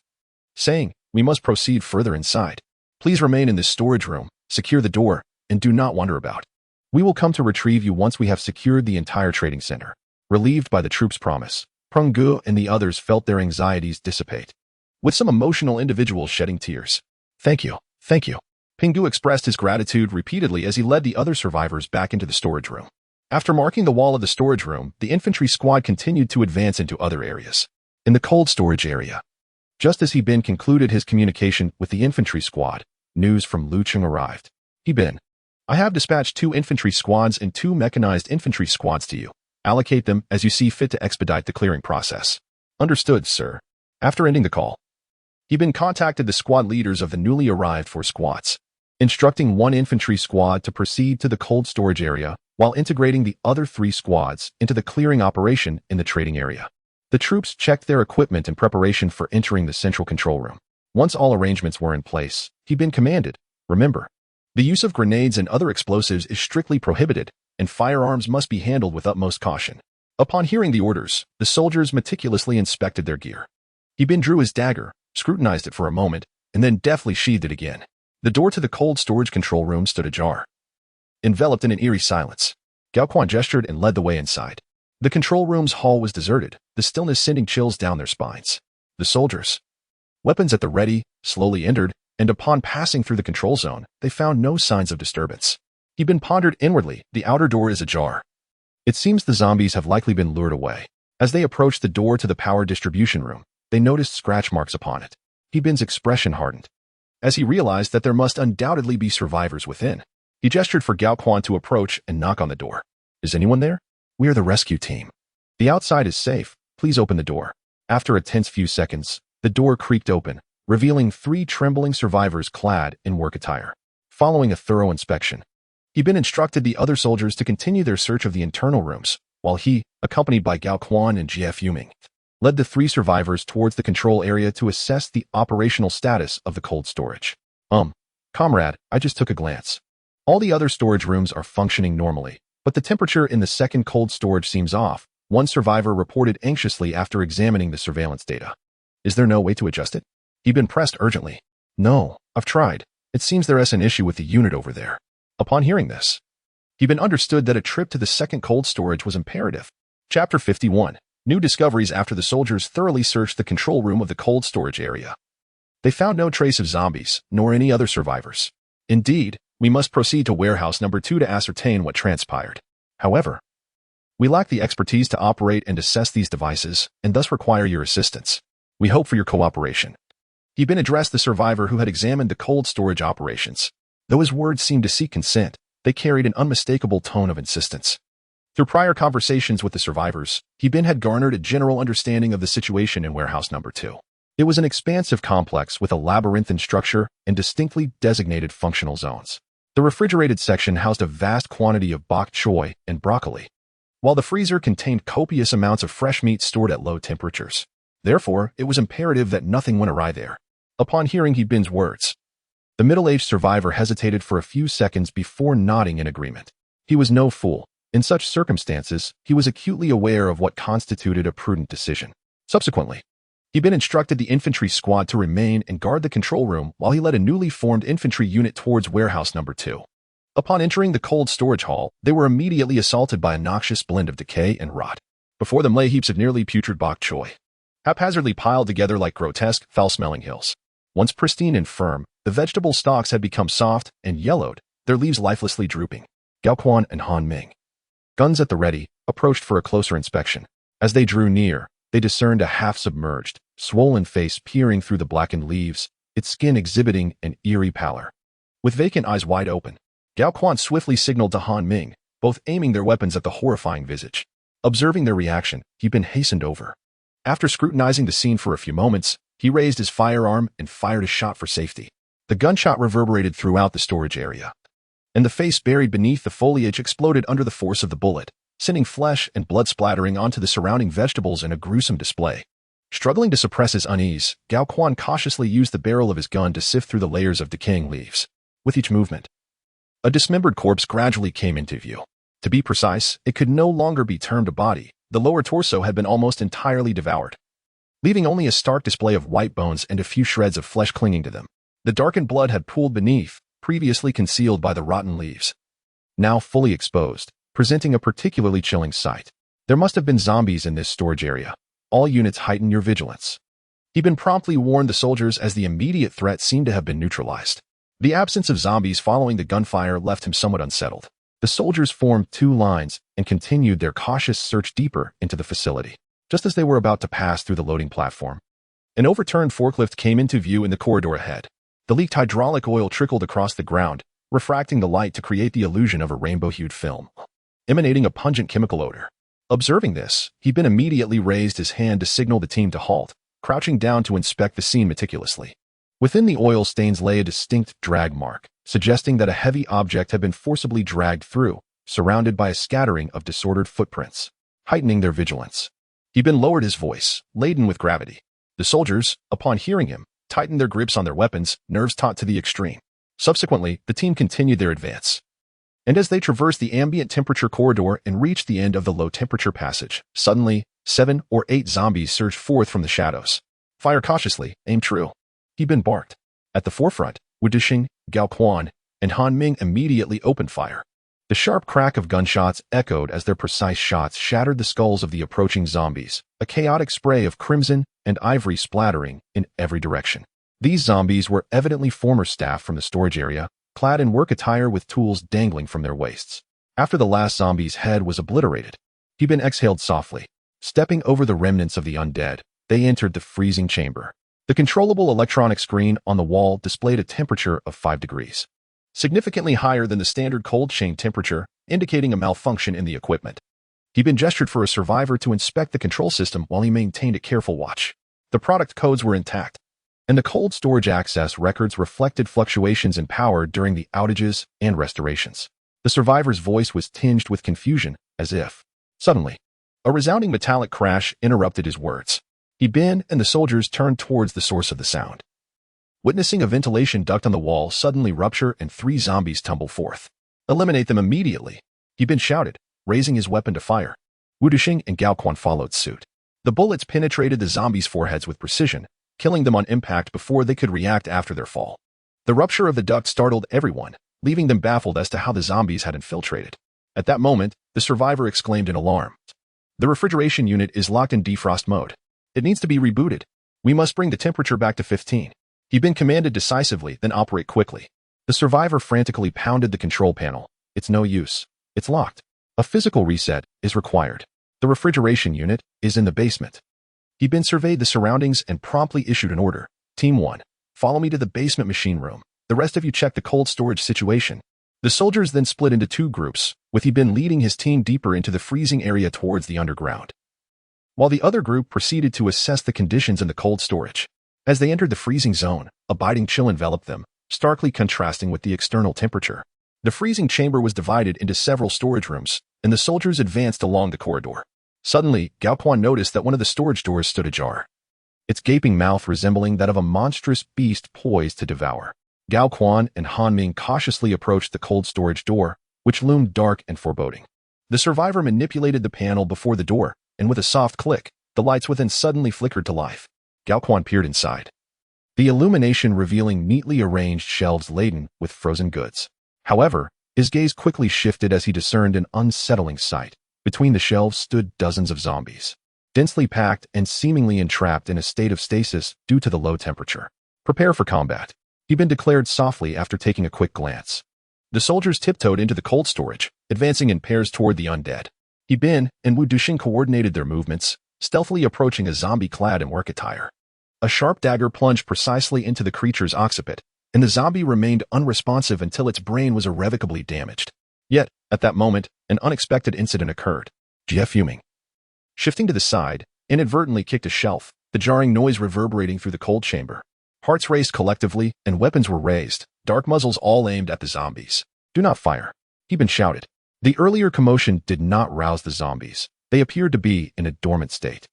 saying, "We must proceed further inside. Please remain in this storage room, secure the door, and do not wander about. We will come to retrieve you once we have secured the entire trading center." Relieved by the troops' promise, Pingu and the others felt their anxieties dissipate, with some emotional individuals shedding tears. "Thank you, thank you." Pingu expressed his gratitude repeatedly as he led the other survivors back into the storage room. After marking the wall of the storage room, the infantry squad continued to advance into other areas. In the cold storage area, just as Hebin concluded his communication with the infantry squad, news from Cheng arrived. "Hebin, I have dispatched 2 infantry squads and 2 mechanized infantry squads to you. Allocate them as you see fit to expedite the clearing process." "Understood, sir." After ending the call, Hebin contacted the squad leaders of the newly arrived 4 squads, instructing 1 infantry squad to proceed to the cold storage area while integrating the other 3 squads into the clearing operation in the trading area. The troops checked their equipment in preparation for entering the central control room. Once all arrangements were in place, Hebin commanded, "Remember, the use of grenades and other explosives is strictly prohibited, and firearms must be handled with utmost caution." Upon hearing the orders, the soldiers meticulously inspected their gear. Hebin drew his dagger, scrutinized it for a moment, and then deftly sheathed it again. The door to the cold storage control room stood ajar, enveloped in an eerie silence. Gao Quan gestured and led the way inside. The control room's hall was deserted, the stillness sending chills down their spines. The soldiers, weapons at the ready, slowly entered, and upon passing through the control zone, they found no signs of disturbance. Hebin pondered inwardly, the outer door is ajar. It seems the zombies have likely been lured away. As they approached the door to the power distribution room, they noticed scratch marks upon it. Hebin's expression hardened, as he realized that there must undoubtedly be survivors within. He gestured for Gao Quan to approach and knock on the door. "Is anyone there?" "We are the rescue team. The outside is safe. Please open the door." After a tense few seconds, the door creaked open, revealing 3 trembling survivors clad in work attire. Following a thorough inspection, Hebin instructed the other soldiers to continue their search of the internal rooms, while he, accompanied by Gao Quan and GF Yuming, led the 3 survivors towards the control area to assess the operational status of the cold storage. Comrade, I just took a glance. All the other storage rooms are functioning normally, but the temperature in the second cold storage seems off," one survivor reported anxiously after examining the surveillance data. "Is there no way to adjust it?" Hebin pressed urgently. "No, I've tried. It seems there is an issue with the unit over there." Upon hearing this, Hebin understood that a trip to the second cold storage was imperative. Chapter 51. New discoveries after the soldiers thoroughly searched the control room of the cold storage area. They found no trace of zombies, nor any other survivors. "Indeed, we must proceed to warehouse number 2 to ascertain what transpired. However, we lack the expertise to operate and assess these devices, and thus require your assistance. We hope for your cooperation." Hebin addressed the survivor who had examined the cold storage operations. Though his words seemed to seek consent, they carried an unmistakable tone of insistence. Through prior conversations with the survivors, Hebin had garnered a general understanding of the situation in warehouse number 2. It was an expansive complex with a labyrinthine structure and distinctly designated functional zones. The refrigerated section housed a vast quantity of bok choy and broccoli, while the freezer contained copious amounts of fresh meat stored at low temperatures. Therefore, it was imperative that nothing went awry there. Upon hearing Hebin's words, The middle-aged survivor hesitated for a few seconds before nodding in agreement. He was no fool. In such circumstances, he was acutely aware of what constituted a prudent decision. Subsequently, he'd been instructed the infantry squad to remain and guard the control room while he led a newly formed infantry unit towards warehouse number 2. Upon entering the cold storage hall, they were immediately assaulted by a noxious blend of decay and rot. Before them lay heaps of nearly putrid bok choy, haphazardly piled together like grotesque, foul-smelling hills. Once pristine and firm, the vegetable stalks had become soft and yellowed, their leaves lifelessly drooping. Gao Quan and Han Ming, guns at the ready, approached for a closer inspection. As they drew near, they discerned a half-submerged, swollen face peering through the blackened leaves, its skin exhibiting an eerie pallor. With vacant eyes wide open, Gao Quan swiftly signaled to Han Ming, both aiming their weapons at the horrifying visage. Observing their reaction, he'd been hastened over. After scrutinizing the scene for a few moments, he raised his firearm and fired a shot for safety. The gunshot reverberated throughout the storage area, and the face buried beneath the foliage exploded under the force of the bullet, sending flesh and blood splattering onto the surrounding vegetables in a gruesome display. Struggling to suppress his unease, Gao Quan cautiously used the barrel of his gun to sift through the layers of decaying leaves. With each movement, a dismembered corpse gradually came into view. To be precise, it could no longer be termed a body. The lower torso had been almost entirely devoured, leaving only a stark display of white bones and a few shreds of flesh clinging to them. The darkened blood had pooled beneath, previously concealed by the rotten leaves, now fully exposed, presenting a particularly chilling sight. There must have been zombies in this storage area. All units heighten your vigilance. He'd been promptly warned the soldiers as the immediate threat seemed to have been neutralized. The absence of zombies following the gunfire left him somewhat unsettled. The soldiers formed 2 lines and continued their cautious search deeper into the facility. Just as they were about to pass through the loading platform, an overturned forklift came into view in the corridor ahead. The leaked hydraulic oil trickled across the ground, refracting the light to create the illusion of a rainbow-hued film, emanating a pungent chemical odor. Observing this, he'd been immediately raised his hand to signal the team to halt, crouching down to inspect the scene meticulously. Within the oil stains lay a distinct drag mark, suggesting that a heavy object had been forcibly dragged through, surrounded by a scattering of disordered footprints, heightening their vigilance. He'd been lowered his voice, laden with gravity. The soldiers, upon hearing him, tightened their grips on their weapons, nerves taut to the extreme. Subsequently, the team continued their advance. And as they traversed the ambient temperature corridor and reached the end of the low-temperature passage, suddenly, 7 or 8 zombies surged forth from the shadows. Fire cautiously, aim true. He'd been barked. At the forefront, Wu Dixing, Gao Quan, and Han Ming immediately opened fire. The sharp crack of gunshots echoed as their precise shots shattered the skulls of the approaching zombies, a chaotic spray of crimson and ivory splattering in every direction. These zombies were evidently former staff from the storage area, clad in work attire with tools dangling from their waists. After the last zombie's head was obliterated, he'd been exhaled softly. Stepping over the remnants of the undead, they entered the freezing chamber. The controllable electronic screen on the wall displayed a temperature of 5 degrees, significantly higher than the standard cold chain temperature, indicating a malfunction in the equipment. He'd been gestured for a survivor to inspect the control system while he maintained a careful watch. The product codes were intact, and the cold storage access records reflected fluctuations in power during the outages and restorations. The survivor's voice was tinged with confusion, as if, suddenly, a resounding metallic crash interrupted his words. He'd been and the soldiers turned towards the source of the sound, witnessing a ventilation duct on the wall suddenly rupture and 3 zombies tumble forth. Eliminate them immediately, he'd been shouted, raising his weapon to fire. Wu Dixing and Gao Quan followed suit. The bullets penetrated the zombies' foreheads with precision, killing them on impact before they could react after their fall. The rupture of the duct startled everyone, leaving them baffled as to how the zombies had infiltrated. At that moment, the survivor exclaimed in alarm. The refrigeration unit is locked in defrost mode. It needs to be rebooted. We must bring the temperature back to 15. He'd been commanded decisively, then operate quickly. The survivor frantically pounded the control panel. It's no use. It's locked. A physical reset is required. The refrigeration unit is in the basement. He'd been surveyed the surroundings and promptly issued an order. Team 1, follow me to the basement machine room. The rest of you check the cold storage situation. The soldiers then split into 2 groups, with He'd been leading his team deeper into the freezing area towards the underground, while the other group proceeded to assess the conditions in the cold storage. As they entered the freezing zone, a biting chill enveloped them, starkly contrasting with the external temperature. The freezing chamber was divided into several storage rooms, and the soldiers advanced along the corridor. Suddenly, Gao Quan noticed that one of the storage doors stood ajar, its gaping mouth resembling that of a monstrous beast poised to devour. Gao Quan and Han Ming cautiously approached the cold storage door, which loomed dark and foreboding. The survivor manipulated the panel before the door, and with a soft click, the lights within suddenly flickered to life. Gao Quan peered inside, the illumination revealing neatly arranged shelves laden with frozen goods. However, his gaze quickly shifted as he discerned an unsettling sight. Between the shelves stood dozens of zombies, densely packed and seemingly entrapped in a state of stasis due to the low temperature. Prepare for combat. He'd been declared softly after taking a quick glance. The soldiers tiptoed into the cold storage, advancing in pairs toward the undead. Bin and Wu Duxing coordinated their movements, stealthily approaching a zombie clad in work attire. A sharp dagger plunged precisely into the creature's occiput, and the zombie remained unresponsive until its brain was irrevocably damaged. Yet, at that moment, an unexpected incident occurred. Jie fuming, shifting to the side, inadvertently kicked a shelf, the jarring noise reverberating through the cold chamber. Hearts raced collectively, and weapons were raised, dark muzzles all aimed at the zombies. Do not fire, Bin shouted. The earlier commotion did not rouse the zombies. They appeared to be in a dormant state,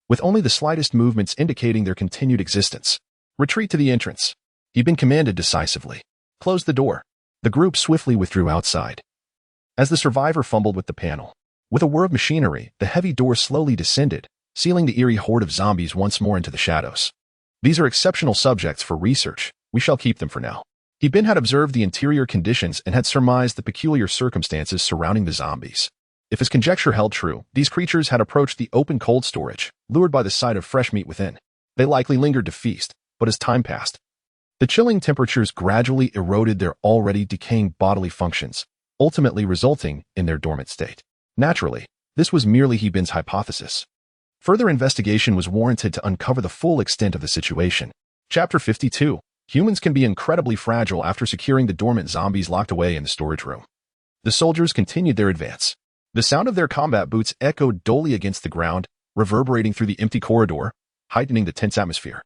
with only the slightest movements indicating their continued existence. Retreat to the entrance. Bin commanded decisively. Close the door. The group swiftly withdrew outside. As the survivor fumbled with the panel, with a whir of machinery, the heavy door slowly descended, sealing the eerie horde of zombies once more into the shadows. These are exceptional subjects for research. We shall keep them for now. Bin had observed the interior conditions and had surmised the peculiar circumstances surrounding the zombies. If his conjecture held true, these creatures had approached the open cold storage, lured by the sight of fresh meat within. They likely lingered to feast, but as time passed, the chilling temperatures gradually eroded their already decaying bodily functions, ultimately resulting in their dormant state. Naturally, this was merely Bin's hypothesis. Further investigation was warranted to uncover the full extent of the situation. Chapter 52. Humans can be incredibly fragile after securing the dormant zombies locked away in the storage room. The soldiers continued their advance. The sound of their combat boots echoed dully against the ground, reverberating through the empty corridor, heightening the tense atmosphere.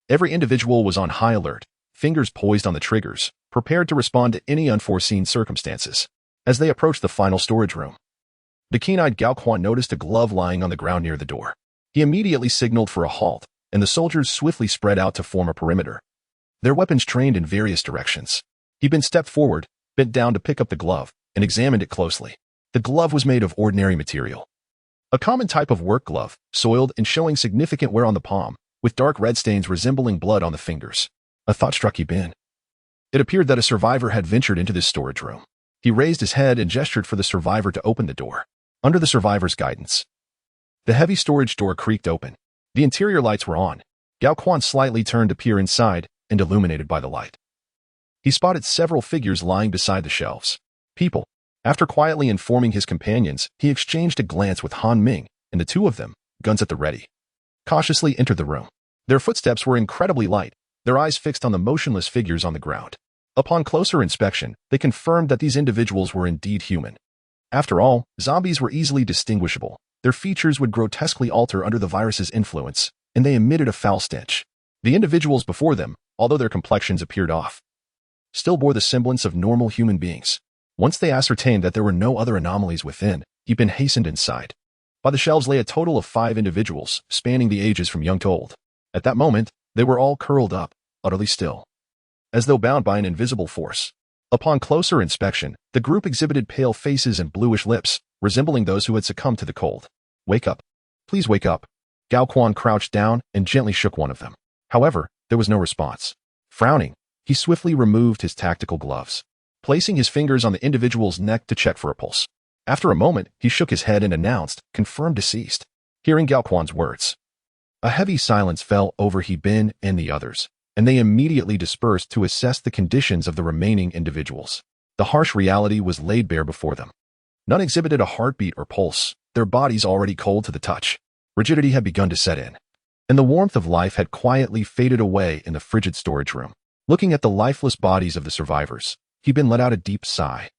Every individual was on high alert, fingers poised on the triggers, prepared to respond to any unforeseen circumstances. As they approached the final storage room, the keen-eyed Gao Quan noticed a glove lying on the ground near the door. He immediately signaled for a halt, and the soldiers swiftly spread out to form a perimeter, their weapons trained in various directions. Bin stepped forward, bent down to pick up the glove, and examined it closely. The glove was made of ordinary material, a common type of work glove, soiled and showing significant wear on the palm, with dark red stains resembling blood on the fingers. A thought struck Bin. It appeared that a survivor had ventured into this storage room. He raised his head and gestured for the survivor to open the door. Under the survivor's guidance, the heavy storage door creaked open. The interior lights were on. Gao Quan slightly turned to peer inside, and illuminated by the light, he spotted several figures lying beside the shelves. People. After quietly informing his companions, he exchanged a glance with Han Ming, and the two of them, guns at the ready, cautiously entered the room. Their footsteps were incredibly light, their eyes fixed on the motionless figures on the ground. Upon closer inspection, they confirmed that these individuals were indeed human. After all, zombies were easily distinguishable. Their features would grotesquely alter under the virus's influence, and they emitted a foul stench. The individuals before them, although their complexions appeared off, still bore the semblance of normal human beings. Once they ascertained that there were no other anomalies within, Bin hastened inside. By the shelves lay a total of 5 individuals, spanning the ages from young to old. At that moment, they were all curled up, utterly still, as though bound by an invisible force. Upon closer inspection, the group exhibited pale faces and bluish lips, resembling those who had succumbed to the cold. Wake up. Please wake up. Gao Quan crouched down and gently shook one of them. However, there was no response. Frowning, he swiftly removed his tactical gloves, placing his fingers on the individual's neck to check for a pulse. After a moment, he shook his head and announced, confirmed deceased. Hearing Gao Quan's words, a heavy silence fell over Bin and the others, and they immediately dispersed to assess the conditions of the remaining individuals. The harsh reality was laid bare before them. None exhibited a heartbeat or pulse, their bodies already cold to the touch. Rigidity had begun to set in, and the warmth of life had quietly faded away in the frigid storage room. Looking at the lifeless bodies of the survivors, Bin let out a deep sigh.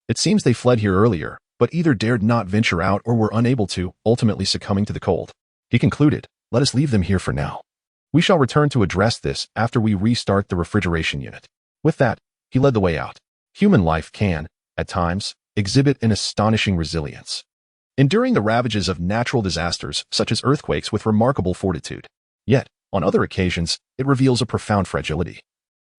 It seems they fled here earlier, but either dared not venture out or were unable to, ultimately succumbing to the cold. He concluded, let us leave them here for now. We shall return to address this after we restart the refrigeration unit. With that, he led the way out. Human life can, at times, exhibit an astonishing resilience, enduring the ravages of natural disasters such as earthquakes with remarkable fortitude. Yet, on other occasions, it reveals a profound fragility.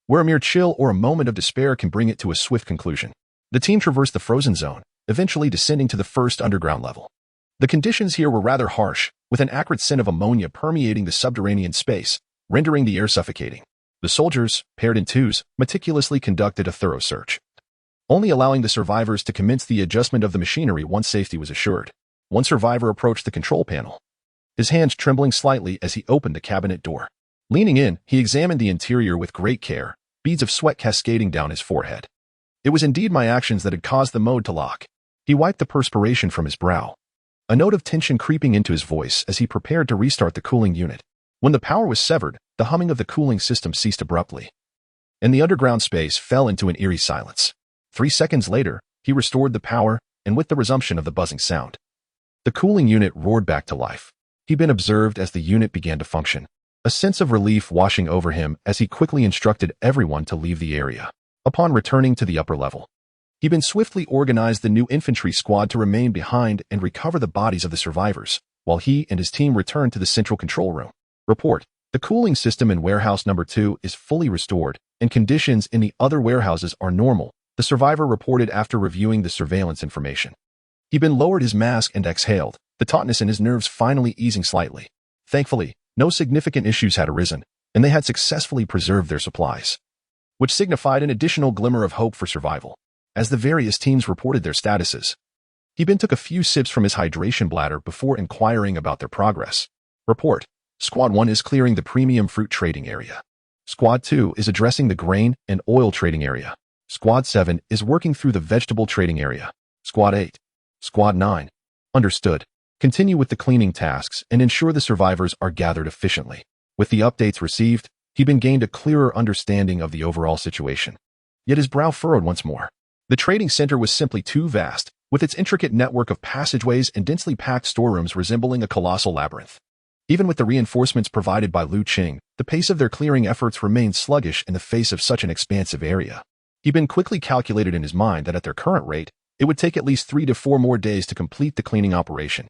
where a mere chill or a moment of despair can bring it to a swift conclusion. The team traversed the frozen zone, eventually descending to the first underground level. The conditions here were rather harsh, with an acrid scent of ammonia permeating the subterranean space, rendering the air suffocating. The soldiers, paired in twos, meticulously conducted a thorough search, only allowing the survivors to commence the adjustment of the machinery once safety was assured. One survivor approached the control panel, his hands trembling slightly as he opened the cabinet door. Leaning in, he examined the interior with great care, beads of sweat cascading down his forehead. It was indeed my actions that had caused the mode to lock. He wiped the perspiration from his brow, a note of tension creeping into his voice as he prepared to restart the cooling unit. When the power was severed, the humming of the cooling system ceased abruptly, and the underground space fell into an eerie silence. 3 seconds later, he restored the power, and with the resumption of the buzzing sound, the cooling unit roared back to life. He'd been observed as the unit began to function, a sense of relief washing over him as he quickly instructed everyone to leave the area. Upon returning to the upper level, he'd been swiftly organized the new infantry squad to remain behind and recover the bodies of the survivors, while he and his team returned to the central control room. Report: the cooling system in warehouse number 2 is fully restored, and conditions in the other warehouses are normal, the survivor reported after reviewing the surveillance information. He'd been lowered his mask and exhaled, the tautness in his nerves finally easing slightly. Thankfully, no significant issues had arisen, and they had successfully preserved their supplies, which signified an additional glimmer of hope for survival. As the various teams reported their statuses, He'd took a few sips from his hydration bladder before inquiring about their progress. Report: Squad 1 is clearing the premium fruit trading area. Squad 2 is addressing the grain and oil trading area. Squad 7 is working through the vegetable trading area. Squad 8. Squad 9. Understood. Continue with the cleaning tasks and ensure the survivors are gathered efficiently. With the updates received, he'd gained a clearer understanding of the overall situation. Yet his brow furrowed once more. The trading center was simply too vast, with its intricate network of passageways and densely packed storerooms resembling a colossal labyrinth. Even with the reinforcements provided by Cheng, the pace of their clearing efforts remained sluggish in the face of such an expansive area. He'd quickly calculated in his mind that at their current rate, it would take at least 3 to 4 more days to complete the cleaning operation.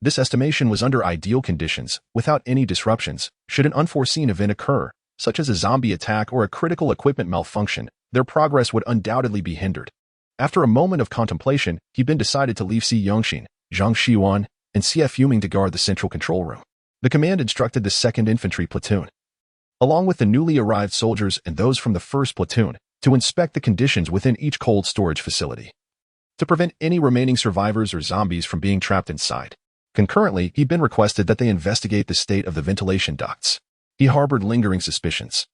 This estimation was under ideal conditions, without any disruptions. Should an unforeseen event occur, such as a zombie attack or a critical equipment malfunction, their progress would undoubtedly be hindered. After a moment of contemplation, he'd decided to leave Si Yongxin, Zhang Xiwan, and CF Yuming to guard the central control room. The command instructed the 2nd Infantry Platoon, along with the newly arrived soldiers and those from the 1st Platoon, to inspect the conditions within each cold storage facility, to prevent any remaining survivors or zombies from being trapped inside. Concurrently, he'd been requested that they investigate the state of the ventilation ducts. He harbored lingering suspicions,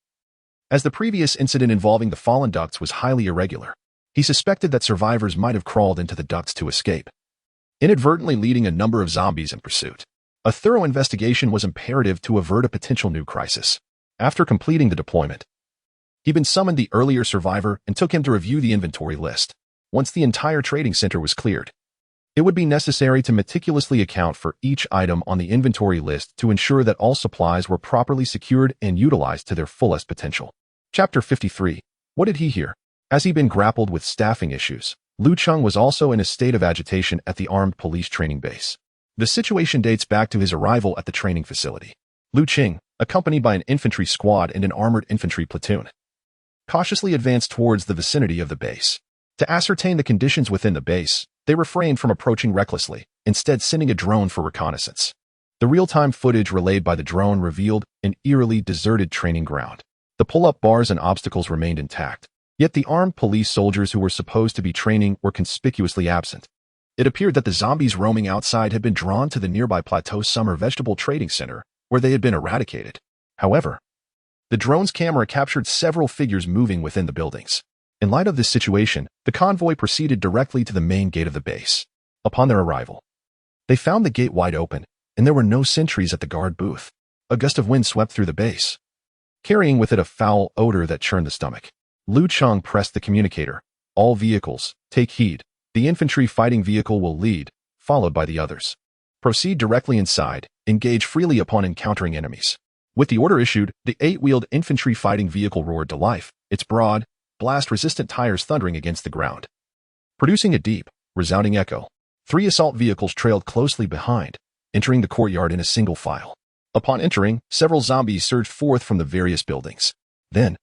as the previous incident involving the fallen ducts was highly irregular. He suspected that survivors might have crawled into the ducts to escape, inadvertently leading a number of zombies in pursuit. A thorough investigation was imperative to avert a potential new crisis. After completing the deployment, he'd summoned the earlier survivor and took him to review the inventory list. Once the entire trading center was cleared, it would be necessary to meticulously account for each item on the inventory list to ensure that all supplies were properly secured and utilized to their fullest potential. Chapter 53. What did he hear? As he'd been grappled with staffing issues, Cheng was also in a state of agitation at the armed police training base. The situation dates back to his arrival at the training facility. Cheng, accompanied by an infantry squad and an armored infantry platoon, cautiously advanced towards the vicinity of the base. To ascertain the conditions within the base, they refrained from approaching recklessly, instead sending a drone for reconnaissance. The real-time footage relayed by the drone revealed an eerily deserted training ground. The pull-up bars and obstacles remained intact, yet the armed police soldiers who were supposed to be training were conspicuously absent. It appeared that the zombies roaming outside had been drawn to the nearby Plateau Summer Vegetable Trading Center, where they had been eradicated. However, the drone's camera captured several figures moving within the buildings. In light of this situation, the convoy proceeded directly to the main gate of the base. Upon their arrival, they found the gate wide open, and there were no sentries at the guard booth. A gust of wind swept through the base, carrying with it a foul odor that churned the stomach. Cheng pressed the communicator. All vehicles, take heed. The infantry fighting vehicle will lead, followed by the others. Proceed directly inside, engage freely upon encountering enemies. With the order issued, the 8-wheeled infantry fighting vehicle roared to life, its broad, blast-resistant tires thundering against the ground, producing a deep, resounding echo. 3 assault vehicles trailed closely behind, entering the courtyard in a single file. Upon entering, several zombies surged forth from the various buildings. Then,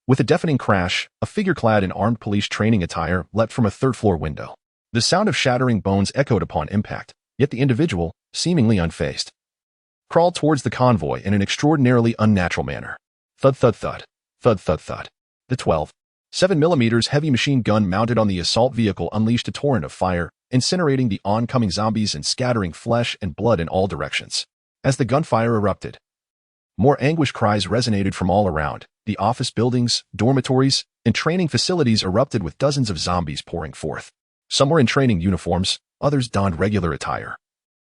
With a deafening crash, a figure clad in armed police training attire leapt from a third-floor window. The sound of shattering bones echoed upon impact, yet the individual, seemingly unfazed, crawled towards the convoy in an extraordinarily unnatural manner. Thud thud thud, thud thud thud. The 12.7mm heavy machine gun mounted on the assault vehicle unleashed a torrent of fire, incinerating the oncoming zombies and scattering flesh and blood in all directions. As the gunfire erupted, more anguish cries resonated from all around. The office buildings, dormitories, and training facilities erupted with dozens of zombies pouring forth. Some were in training uniforms, others donned regular attire,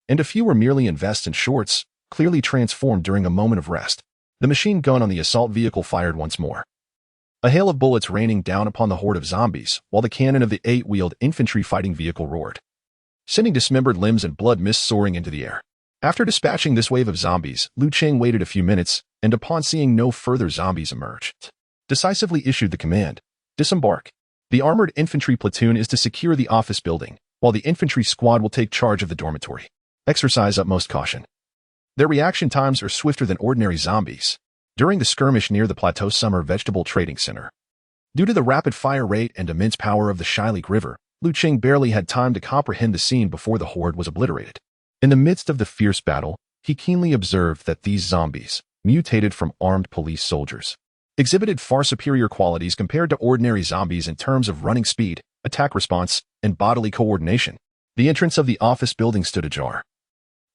and a few were merely in vests and shorts, clearly transformed during a moment of rest. The machine gun on the assault vehicle fired once more, a hail of bullets raining down upon the horde of zombies, while the cannon of the 8-wheeled infantry fighting vehicle roared, sending dismembered limbs and blood mist soaring into the air. After dispatching this wave of zombies, Cheng waited a few minutes, and upon seeing no further zombies emerge, decisively issued the command, "Disembark." The armored infantry platoon is to secure the office building, while the infantry squad will take charge of the dormitory. Exercise utmost caution. Their reaction times are swifter than ordinary zombies. During the skirmish near the Plateau Summer Vegetable Trading Center, due to the rapid fire rate and immense power of the Shilik River, Cheng barely had time to comprehend the scene before the horde was obliterated. In the midst of the fierce battle, he keenly observed that these zombies, mutated from armed police soldiers, exhibited far superior qualities compared to ordinary zombies in terms of running speed, attack response, and bodily coordination. The entrance of the office building stood ajar.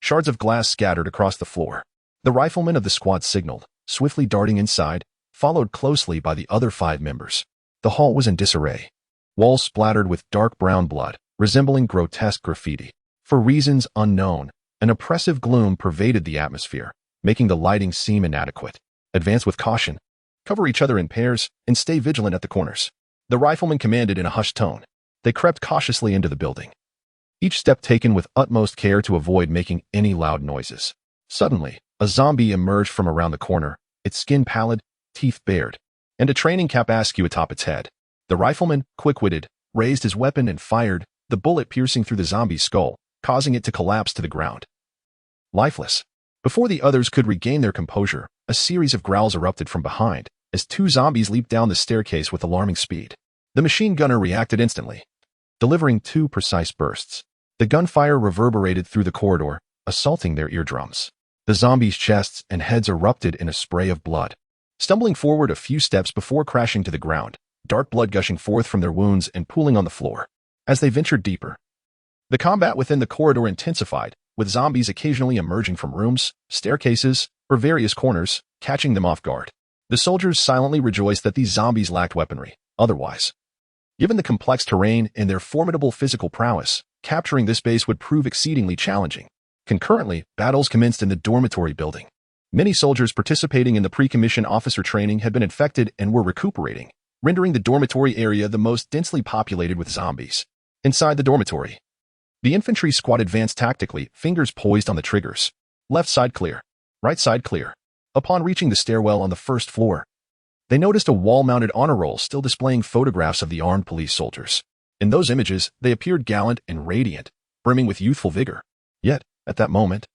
Shards of glass scattered across the floor. The rifleman of the squad signaled, swiftly darting inside, followed closely by the other 5 members. The hall was in disarray. Walls splattered with dark brown blood, resembling grotesque graffiti. For reasons unknown, an oppressive gloom pervaded the atmosphere, making the lighting seem inadequate. Advance with caution, cover each other in pairs, and stay vigilant at the corners. The rifleman commanded in a hushed tone. They crept cautiously into the building, each step taken with utmost care to avoid making any loud noises. Suddenly, a zombie emerged from around the corner, its skin pallid, teeth bared, and a training cap askew atop its head. The rifleman, quick-witted, raised his weapon and fired, the bullet piercing through the zombie's skull, causing it to collapse to the ground, lifeless. Before the others could regain their composure, a series of growls erupted from behind, as 2 zombies leaped down the staircase with alarming speed. The machine gunner reacted instantly, delivering 2 precise bursts. The gunfire reverberated through the corridor, assaulting their eardrums. The zombies' chests and heads erupted in a spray of blood, stumbling forward a few steps before crashing to the ground, dark blood gushing forth from their wounds and pooling on the floor. As they ventured deeper, the combat within the corridor intensified, with zombies occasionally emerging from rooms, staircases, or various corners, catching them off guard. The soldiers silently rejoiced that these zombies lacked weaponry. Otherwise, given the complex terrain and their formidable physical prowess, capturing this base would prove exceedingly challenging. Concurrently, battles commenced in the dormitory building. Many soldiers participating in the pre-commissioned officer training had been infected and were recuperating, rendering the dormitory area the most densely populated with zombies. Inside the dormitory, the infantry squad advanced tactically, fingers poised on the triggers. Left side clear. Right side clear. Upon reaching the stairwell on the first floor, they noticed a wall-mounted honor roll still displaying photographs of the armed police soldiers. In those images, they appeared gallant and radiant, brimming with youthful vigor. Yet, at that moment,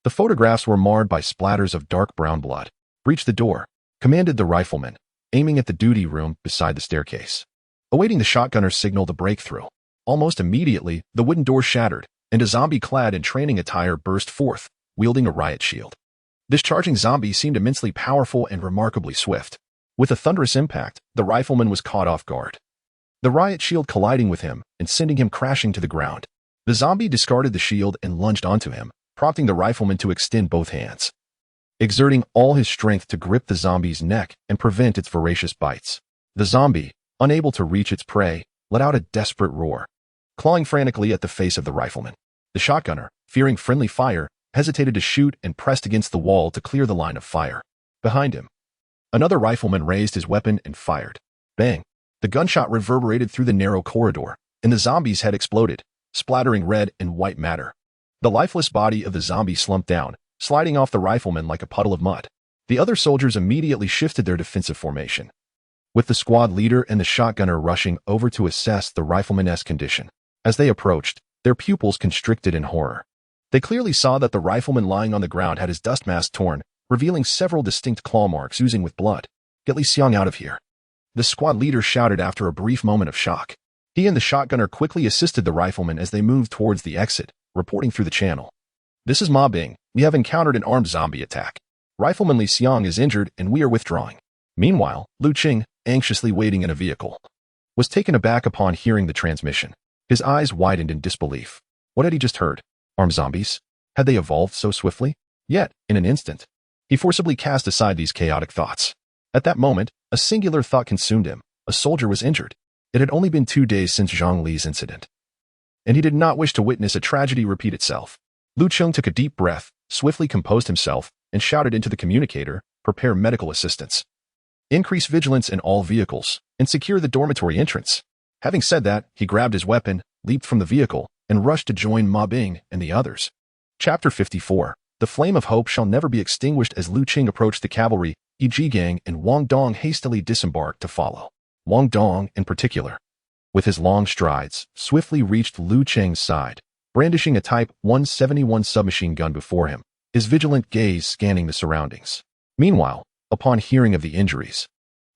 the photographs were marred by splatters of dark brown blood. "Breach the door," commanded the rifleman, aiming at the duty room beside the staircase. Awaiting the shotgunner's signal to break through. Almost immediately, the wooden door shattered, and a zombie clad in training attire burst forth, wielding a riot shield. This charging zombie seemed immensely powerful and remarkably swift. With a thunderous impact, the rifleman was caught off guard, the riot shield colliding with him and sending him crashing to the ground. The zombie discarded the shield and lunged onto him, prompting the rifleman to extend both hands, exerting all his strength to grip the zombie's neck and prevent its voracious bites. The zombie, unable to reach its prey, let out a desperate roar, clawing frantically at the face of the rifleman. The shotgunner, fearing friendly fire, hesitated to shoot and pressed against the wall to clear the line of fire. Behind him, another rifleman raised his weapon and fired. Bang! The gunshot reverberated through the narrow corridor, and the zombie's head exploded, splattering red and white matter. The lifeless body of the zombie slumped down, sliding off the rifleman like a puddle of mud. The other soldiers immediately shifted their defensive formation, with the squad leader and the shotgunner rushing over to assess the rifleman's condition. As they approached, their pupils constricted in horror. They clearly saw that the rifleman lying on the ground had his dust mask torn, revealing several distinct claw marks oozing with blood. "Get Li Xiang out of here," the squad leader shouted after a brief moment of shock. He and the shotgunner quickly assisted the rifleman as they moved towards the exit, reporting through the channel. "This is Ma Bing. We have encountered an armed zombie attack. Rifleman Li Xiang is injured and we are withdrawing." Meanwhile, Lu Cheng, anxiously waiting in a vehicle, was taken aback upon hearing the transmission. His eyes widened in disbelief. What had he just heard? Armed zombies? Had they evolved so swiftly? Yet, in an instant, he forcibly cast aside these chaotic thoughts. At that moment, a singular thought consumed him. A soldier was injured. It had only been 2 days since Zhang Li's incident, and he did not wish to witness a tragedy repeat itself. Lu Cheng took a deep breath, swiftly composed himself, and shouted into the communicator, "Prepare medical assistance. Increase vigilance in all vehicles, and secure the dormitory entrance." Having said that, he grabbed his weapon, leaped from the vehicle, and rushed to join Ma Bing and the others. Chapter 54. The flame of hope shall never be extinguished. As Lu Cheng approached the cavalry, Yi Jigang and Wang Dong hastily disembarked to follow. Wang Dong, in particular, with his long strides, swiftly reached Lu Cheng's side, brandishing a Type 171 submachine gun before him, his vigilant gaze scanning the surroundings. Meanwhile, upon hearing of the injuries,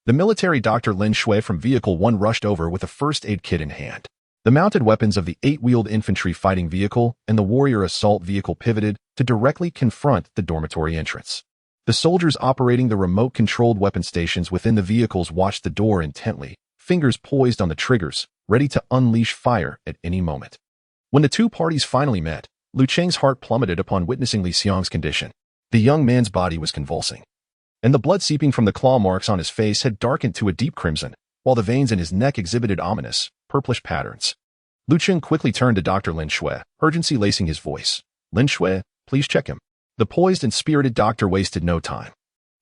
the military doctor Lin Shui from Vehicle 1 rushed over with a first aid kit in hand. The mounted weapons of the 8-wheeled infantry fighting vehicle and the warrior assault vehicle pivoted to directly confront the dormitory entrance. The soldiers operating the remote-controlled weapon stations within the vehicles watched the door intently, fingers poised on the triggers, ready to unleash fire at any moment. When the two parties finally met, Lu Cheng's heart plummeted upon witnessing Li Xiang's condition. The young man's body was convulsing, and the blood seeping from the claw marks on his face had darkened to a deep crimson, while the veins in his neck exhibited ominous, purplish patterns. Lu Cheng quickly turned to Dr. Lin Shui, urgency lacing his voice. "Lin Shui, please check him." The poised and spirited doctor wasted no time.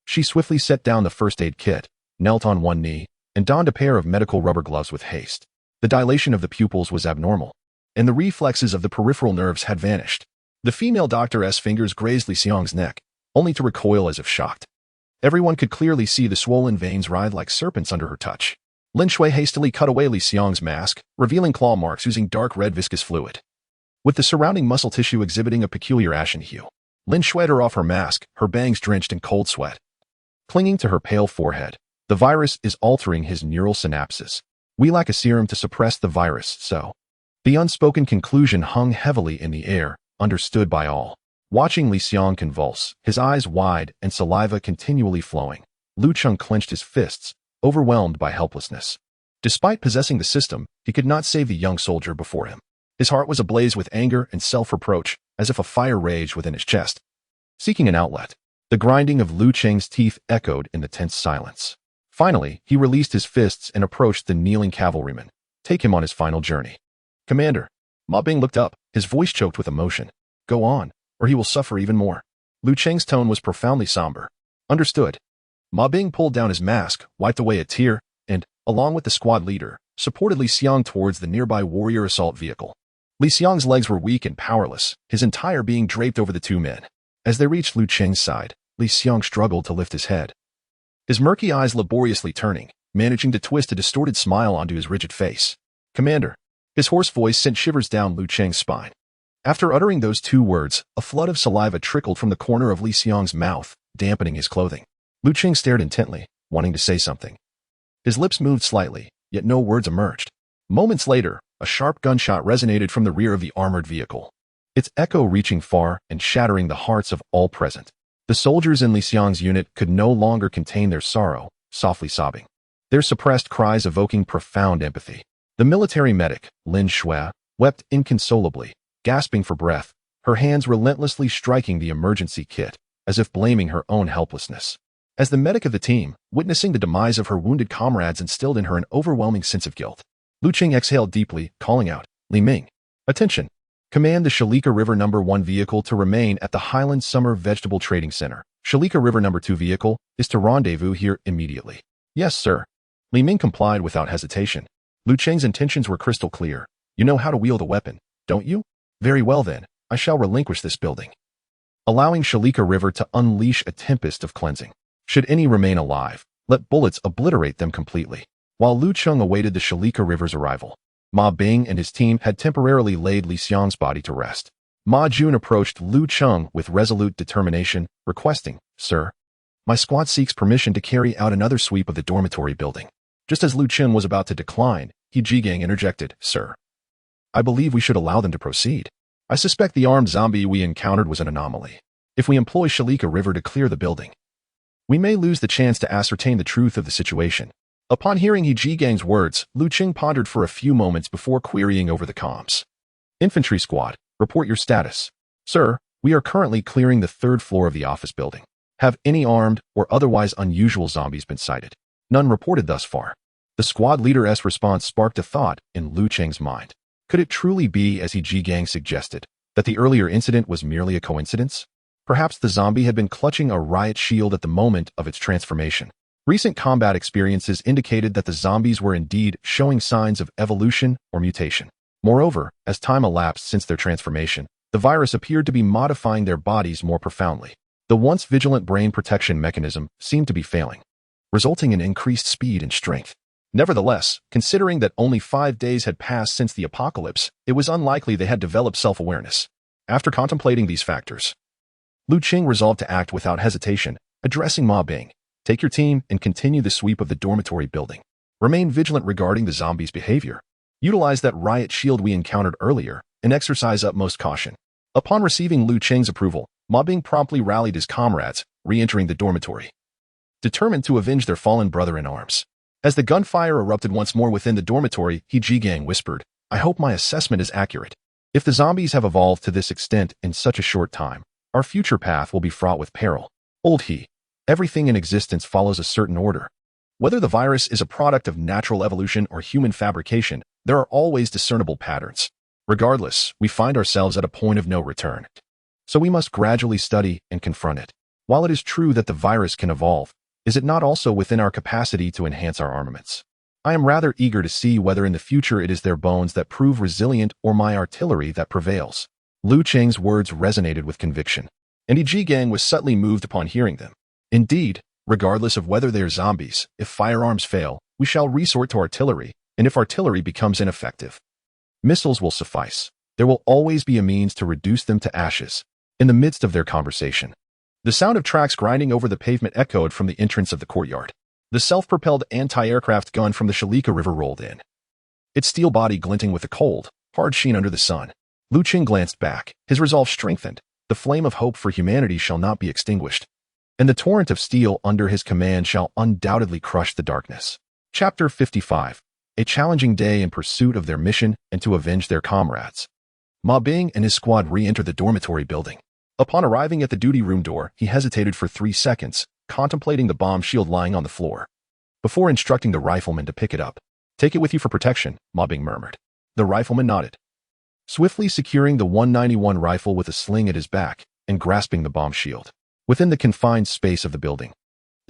She swiftly set down the first aid kit, knelt on one knee, and donned a pair of medical rubber gloves with haste. The dilation of the pupils was abnormal, and the reflexes of the peripheral nerves had vanished. The female doctor's fingers grazed Li Xiang's neck, only to recoil as if shocked. Everyone could clearly see the swollen veins writhe like serpents under her touch. Lin Shui hastily cut away Li Xiang's mask, revealing claw marks oozing dark red viscous fluid, with the surrounding muscle tissue exhibiting a peculiar ashen hue. Lin Shui tore off her mask, her bangs drenched in cold sweat, clinging to her pale forehead. "The virus is altering his neural synapses. We lack a serum to suppress the virus, so..." The unspoken conclusion hung heavily in the air, understood by all. Watching Li Xiang convulse, his eyes wide and saliva continually flowing, Lu Cheng clenched his fists, overwhelmed by helplessness. Despite possessing the system, he could not save the young soldier before him. His heart was ablaze with anger and self-reproach, as if a fire raged within his chest, seeking an outlet. The grinding of Lu Cheng's teeth echoed in the tense silence. Finally, he released his fists and approached the kneeling cavalryman. "Take him on his final journey." "Commander." Ma Bing looked up, his voice choked with emotion. "Go on, or he will suffer even more." Lu Cheng's tone was profoundly somber. "Understood." Ma Bing pulled down his mask, wiped away a tear, and, along with the squad leader, supported Li Xiang towards the nearby warrior assault vehicle. Li Xiang's legs were weak and powerless, his entire being draped over the two men. As they reached Lu Cheng's side, Li Xiang struggled to lift his head, his murky eyes laboriously turning, managing to twist a distorted smile onto his rigid face. "Commander." His hoarse voice sent shivers down Lu Cheng's spine. After uttering those two words, a flood of saliva trickled from the corner of Li Xiang's mouth, dampening his clothing. Lu Cheng stared intently, wanting to say something. His lips moved slightly, yet no words emerged. Moments later, a sharp gunshot resonated from the rear of the armored vehicle, its echo reaching far and shattering the hearts of all present. The soldiers in Li Xiang's unit could no longer contain their sorrow, softly sobbing, their suppressed cries evoking profound empathy. The military medic, Lin Shui, wept inconsolably, gasping for breath, her hands relentlessly striking the emergency kit, as if blaming her own helplessness. As the medic of the team, witnessing the demise of her wounded comrades instilled in her an overwhelming sense of guilt. Lu Cheng exhaled deeply, calling out, "Li Ming, attention! Command the Shalika River No. 1 vehicle to remain at the Highland Summer Vegetable Trading Center. Shalika River No. 2 vehicle is to rendezvous here immediately." "Yes, sir." Li Ming complied without hesitation. Lu Cheng's intentions were crystal clear. "You know how to wield a weapon, don't you? Very well then, I shall relinquish this building, allowing Shalika River to unleash a tempest of cleansing. Should any remain alive, let bullets obliterate them completely." While Lu Cheng awaited the Shalika River's arrival, Ma Bing and his team had temporarily laid Li Xiang's body to rest. Ma Jun approached Lu Cheng with resolute determination, requesting, "Sir, my squad seeks permission to carry out another sweep of the dormitory building." Just as Lu Chen was about to decline, He Jigang interjected, "Sir, I believe we should allow them to proceed. I suspect the armed zombie we encountered was an anomaly. If we employ Shalika River to clear the building, we may lose the chance to ascertain the truth of the situation." Upon hearing He Jigang's words, Lu Chen pondered for a few moments before querying over the comms. "Infantry squad, report your status." "Sir, we are currently clearing the 3rd floor of the office building. Have any armed or otherwise unusual zombies been sighted?" "None reported thus far." The squad leader's response sparked a thought in Lu Cheng's mind. Could it truly be, as He Jigang suggested, that the earlier incident was merely a coincidence? Perhaps the zombie had been clutching a riot shield at the moment of its transformation. Recent combat experiences indicated that the zombies were indeed showing signs of evolution or mutation. Moreover, as time elapsed since their transformation, the virus appeared to be modifying their bodies more profoundly. The once vigilant brain protection mechanism seemed to be failing, resulting in increased speed and strength. Nevertheless, considering that only 5 days had passed since the apocalypse, it was unlikely they had developed self-awareness. After contemplating these factors, Lu Cheng resolved to act without hesitation, addressing Ma Bing. "Take your team and continue the sweep of the dormitory building. Remain vigilant regarding the zombies' behavior. Utilize that riot shield we encountered earlier, and exercise utmost caution." Upon receiving Lu Cheng's approval, Ma Bing promptly rallied his comrades, re-entering the dormitory, determined to avenge their fallen brother in arms. As the gunfire erupted once more within the dormitory, He Jigang whispered, "I hope my assessment is accurate. If the zombies have evolved to this extent in such a short time, our future path will be fraught with peril. Old He, everything in existence follows a certain order. Whether the virus is a product of natural evolution or human fabrication, there are always discernible patterns. Regardless, we find ourselves at a point of no return. So we must gradually study and confront it. While it is true that the virus can evolve, is it not also within our capacity to enhance our armaments? I am rather eager to see whether in the future it is their bones that prove resilient or my artillery that prevails." Lu Cheng's words resonated with conviction, and He Jigang was subtly moved upon hearing them. Indeed, regardless of whether they are zombies, if firearms fail, we shall resort to artillery, and if artillery becomes ineffective, missiles will suffice. There will always be a means to reduce them to ashes. In the midst of their conversation, the sound of tracks grinding over the pavement echoed from the entrance of the courtyard. The self-propelled anti-aircraft gun from the Shalika River rolled in, its steel body glinting with the cold, hard sheen under the sun. Lu Cheng glanced back, his resolve strengthened. The flame of hope for humanity shall not be extinguished, and the torrent of steel under his command shall undoubtedly crush the darkness. Chapter 55. A challenging day in pursuit of their mission and to avenge their comrades. Ma Bing and his squad re-entered the dormitory building. Upon arriving at the duty room door, he hesitated for 3 seconds, contemplating the bomb shield lying on the floor, before instructing the rifleman to pick it up. "Take it with you for protection," Ma Bing murmured. The rifleman nodded, swiftly securing the 191 rifle with a sling at his back and grasping the bomb shield. Within the confined space of the building,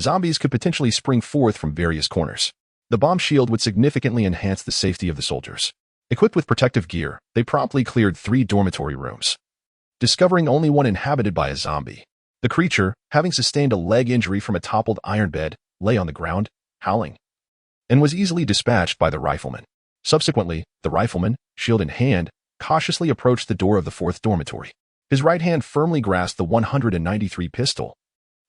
zombies could potentially spring forth from various corners. The bomb shield would significantly enhance the safety of the soldiers. Equipped with protective gear, they promptly cleared 3 dormitory rooms, discovering only one inhabited by a zombie. The creature, having sustained a leg injury from a toppled iron bed, lay on the ground, howling, and was easily dispatched by the rifleman. Subsequently, the rifleman, shield in hand, cautiously approached the door of the 4th dormitory. His right hand firmly grasped the 193 pistol,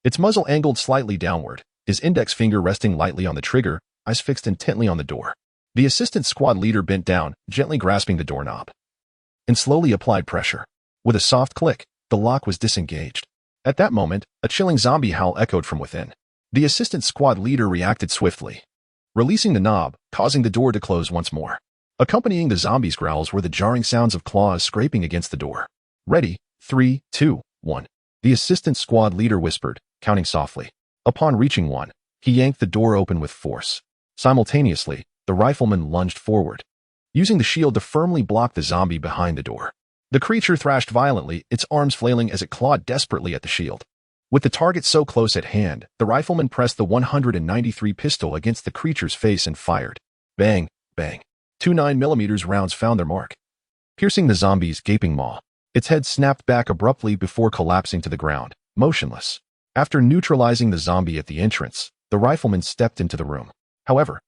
its muzzle angled slightly downward, his index finger resting lightly on the trigger, eyes fixed intently on the door. The assistant squad leader bent down, gently grasping the doorknob, and slowly applied pressure. With a soft click, the lock was disengaged. At that moment, a chilling zombie howl echoed from within. The assistant squad leader reacted swiftly, releasing the knob, causing the door to close once more. Accompanying the zombie's growls were the jarring sounds of claws scraping against the door. "Ready, 3, 2, 1. The assistant squad leader whispered, counting softly. Upon reaching 1, he yanked the door open with force. Simultaneously, the rifleman lunged forward, using the shield to firmly block the zombie behind the door. The creature thrashed violently, its arms flailing as it clawed desperately at the shield. With the target so close at hand, the rifleman pressed the 193 pistol against the creature's face and fired. Bang, bang. 2 9mm rounds found their mark, piercing the zombie's gaping maw. Its head snapped back abruptly before collapsing to the ground, motionless. After neutralizing the zombie at the entrance, the rifleman stepped into the room. However,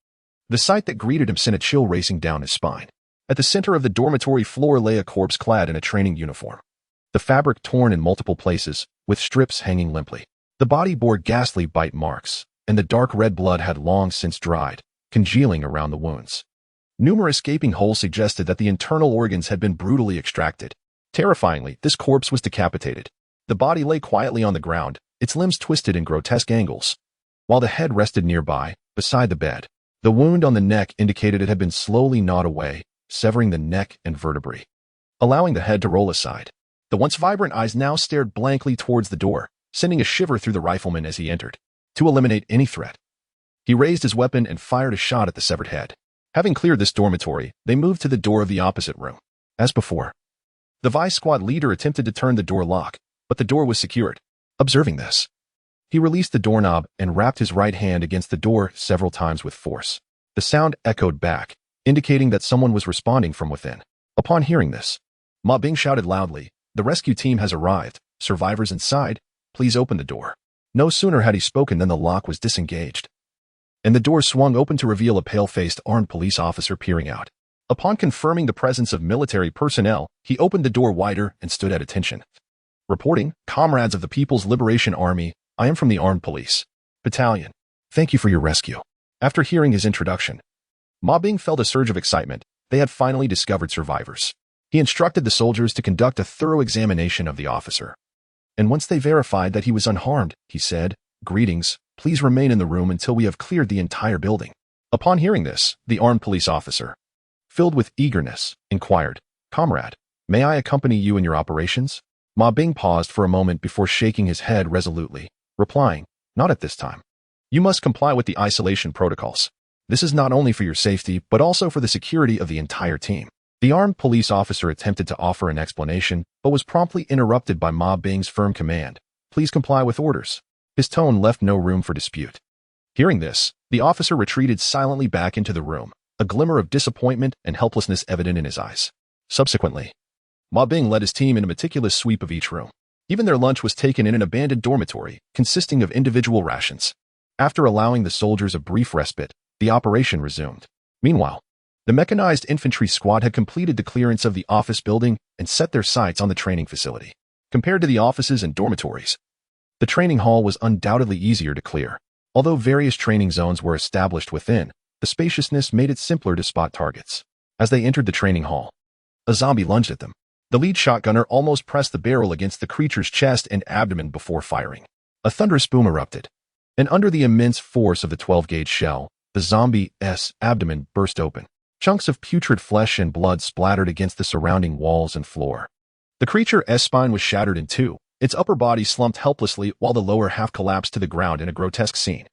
the sight that greeted him sent a chill racing down his spine. At the center of the dormitory floor lay a corpse clad in a training uniform, the fabric torn in multiple places, with strips hanging limply. The body bore ghastly bite marks, and the dark red blood had long since dried, congealing around the wounds. Numerous gaping holes suggested that the internal organs had been brutally extracted. Terrifyingly, this corpse was decapitated. The body lay quietly on the ground, its limbs twisted in grotesque angles, while the head rested nearby, beside the bed. The wound on the neck indicated it had been slowly gnawed away, severing the neck and vertebrae, allowing the head to roll aside. The once vibrant eyes now stared blankly towards the door, sending a shiver through the rifleman as he entered. To eliminate any threat, he raised his weapon and fired a shot at the severed head. Having cleared this dormitory, they moved to the door of the opposite room. As before, the Vice Squad leader attempted to turn the door lock, but the door was secured. Observing this, he released the doorknob and rapped his right hand against the door several times with force. The sound echoed back, indicating that someone was responding from within. Upon hearing this, Ma Bing shouted loudly, "The rescue team has arrived. Survivors inside, please open the door." No sooner had he spoken than the lock was disengaged, and the door swung open to reveal a pale-faced armed police officer peering out. Upon confirming the presence of military personnel, he opened the door wider and stood at attention. Reporting, "Comrades of the People's Liberation Army, I am from the Armed Police Battalion. Thank you for your rescue." After hearing his introduction, Ma Bing felt a surge of excitement. They had finally discovered survivors. He instructed the soldiers to conduct a thorough examination of the officer. And once they verified that he was unharmed, he said, "Greetings, please remain in the room until we have cleared the entire building." Upon hearing this, the armed police officer, filled with eagerness, inquired, "Comrade, may I accompany you in your operations?" Ma Bing paused for a moment before shaking his head resolutely, replying, "Not at this time. You must comply with the isolation protocols. This is not only for your safety, but also for the security of the entire team." The armed police officer attempted to offer an explanation, but was promptly interrupted by Ma Bing's firm command, "Please comply with orders." His tone left no room for dispute. Hearing this, the officer retreated silently back into the room, a glimmer of disappointment and helplessness evident in his eyes. Subsequently, Ma Bing led his team in a meticulous sweep of each room. Even their lunch was taken in an abandoned dormitory, consisting of individual rations. After allowing the soldiers a brief respite, the operation resumed. Meanwhile, the mechanized infantry squad had completed the clearance of the office building and set their sights on the training facility. Compared to the offices and dormitories, the training hall was undoubtedly easier to clear. Although various training zones were established within, the spaciousness made it simpler to spot targets. As they entered the training hall, a zombie lunged at them. The lead shotgunner almost pressed the barrel against the creature's chest and abdomen before firing. A thunderous boom erupted, and under the immense force of the 12-gauge shell, the zombie's abdomen burst open. Chunks of putrid flesh and blood splattered against the surrounding walls and floor. The creature's spine was shattered in two. Its upper body slumped helplessly while the lower half collapsed to the ground in a grotesque scene.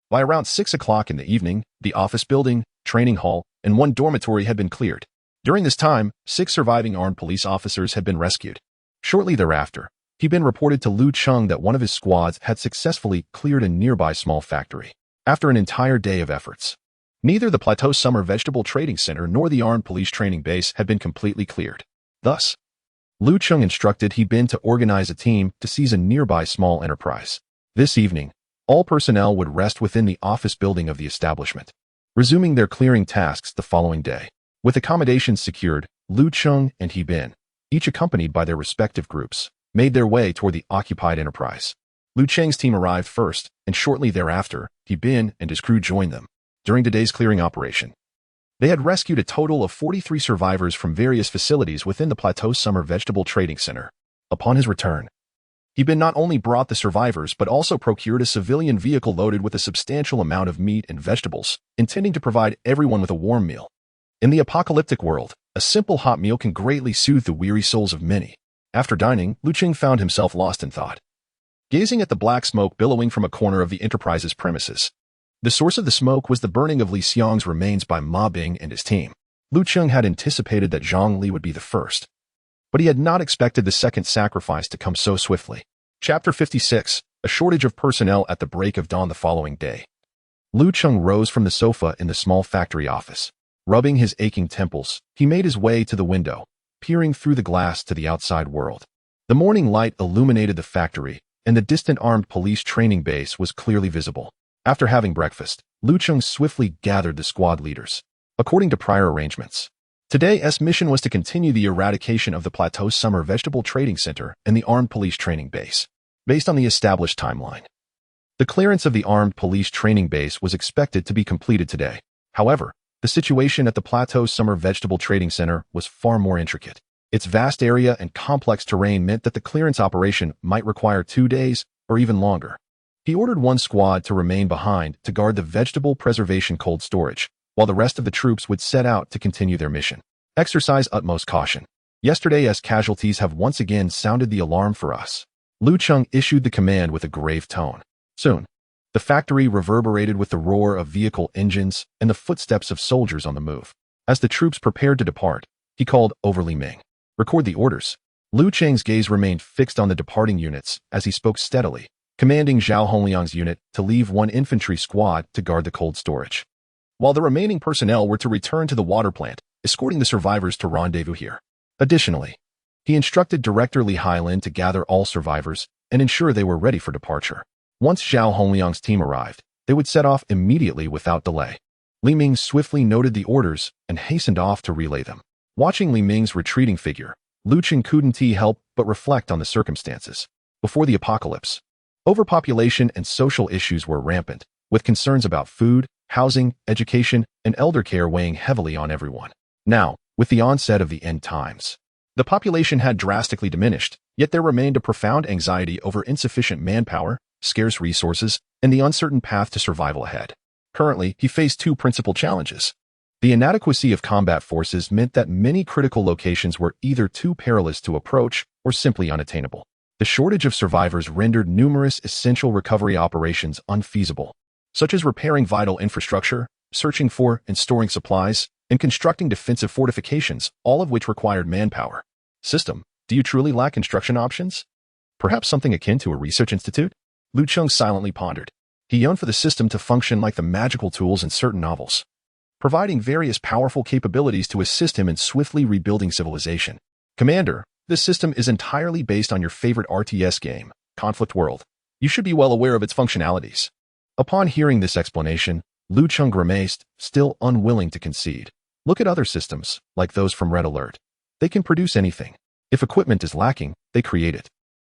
By around 6 o'clock in the evening, the office building, training hall, and one dormitory had been cleared. During this time, 6 surviving armed police officers had been rescued. Shortly thereafter, He-Bin reported to Lu Cheng that one of his squads had successfully cleared a nearby small factory. After an entire day of efforts, neither the Plateau Summer Vegetable Trading Center nor the Armed Police Training Base had been completely cleared. Thus, Lu Cheng instructed He-Bin to organize a team to seize a nearby small enterprise. This evening, all personnel would rest within the office building of the establishment, resuming their clearing tasks the following day. With accommodations secured, Lu Cheng and He-Bin, each accompanied by their respective groups, made their way toward the occupied enterprise. Lu Cheng's team arrived first, and shortly thereafter, He-Bin and his crew joined them. During today's clearing operation, they had rescued a total of 43 survivors from various facilities within the Plateau Summer Vegetable Trading Center. Upon his return, He-Bin not only brought the survivors but also procured a civilian vehicle loaded with a substantial amount of meat and vegetables, intending to provide everyone with a warm meal. In the apocalyptic world, a simple hot meal can greatly soothe the weary souls of many. After dining, Lu Cheng found himself lost in thought, gazing at the black smoke billowing from a corner of the enterprise's premises. The source of the smoke was the burning of Li Xiang's remains by Ma Bing and his team. Lu Cheng had anticipated that Zhang Li would be the first, but he had not expected the second sacrifice to come so swiftly. Chapter 56, A Shortage of Personnel at the Break of Dawn. The following day, Lu Cheng rose from the sofa in the small factory office. Rubbing his aching temples, he made his way to the window, peering through the glass to the outside world. The morning light illuminated the factory, and the distant armed police training base was clearly visible. After having breakfast, Lu Cheng swiftly gathered the squad leaders. According to prior arrangements, today's mission was to continue the eradication of the Plateau Summer Vegetable Trading Center and the Armed Police Training Base. Based on the established timeline, the clearance of the Armed Police Training Base was expected to be completed today. However, the situation at the Plateau's Summer Vegetable Trading Center was far more intricate. Its vast area and complex terrain meant that the clearance operation might require 2 days or even longer. He ordered one squad to remain behind to guard the vegetable preservation cold storage, while the rest of the troops would set out to continue their mission. Exercise utmost caution. Yesterday's casualties have once again sounded the alarm for us. Lu Cheng issued the command with a grave tone. Soon, the factory reverberated with the roar of vehicle engines and the footsteps of soldiers on the move. As the troops prepared to depart, he called over Li Ming. Record the orders. Lu Cheng's gaze remained fixed on the departing units as he spoke steadily, commanding Zhao Hongliang's unit to leave one infantry squad to guard the cold storage, while the remaining personnel were to return to the water plant, escorting the survivors to rendezvous here. Additionally, he instructed Director Li Hailin to gather all survivors and ensure they were ready for departure. Once Zhao Hongliang's team arrived, they would set off immediately without delay. Li Ming swiftly noted the orders and hastened off to relay them. Watching Li Ming's retreating figure, Lu Cheng couldn't help but reflect on the circumstances. Before the apocalypse, overpopulation and social issues were rampant, with concerns about food, housing, education, and elder care weighing heavily on everyone. Now, with the onset of the end times, the population had drastically diminished, yet there remained a profound anxiety over insufficient manpower, scarce resources, and the uncertain path to survival ahead. Currently, he faced two principal challenges. The inadequacy of combat forces meant that many critical locations were either too perilous to approach or simply unattainable. The shortage of survivors rendered numerous essential recovery operations unfeasible, such as repairing vital infrastructure, searching for and storing supplies, and constructing defensive fortifications, all of which required manpower. System, do you truly lack construction options? Perhaps something akin to a research institute? Lu Cheng silently pondered. He yearned for the system to function like the magical tools in certain novels, providing various powerful capabilities to assist him in swiftly rebuilding civilization. Commander, this system is entirely based on your favorite RTS game, Conflict World. You should be well aware of its functionalities. Upon hearing this explanation, Lu Cheng grimaced, still unwilling to concede. Look at other systems, like those from Red Alert. They can produce anything. If equipment is lacking, they create it.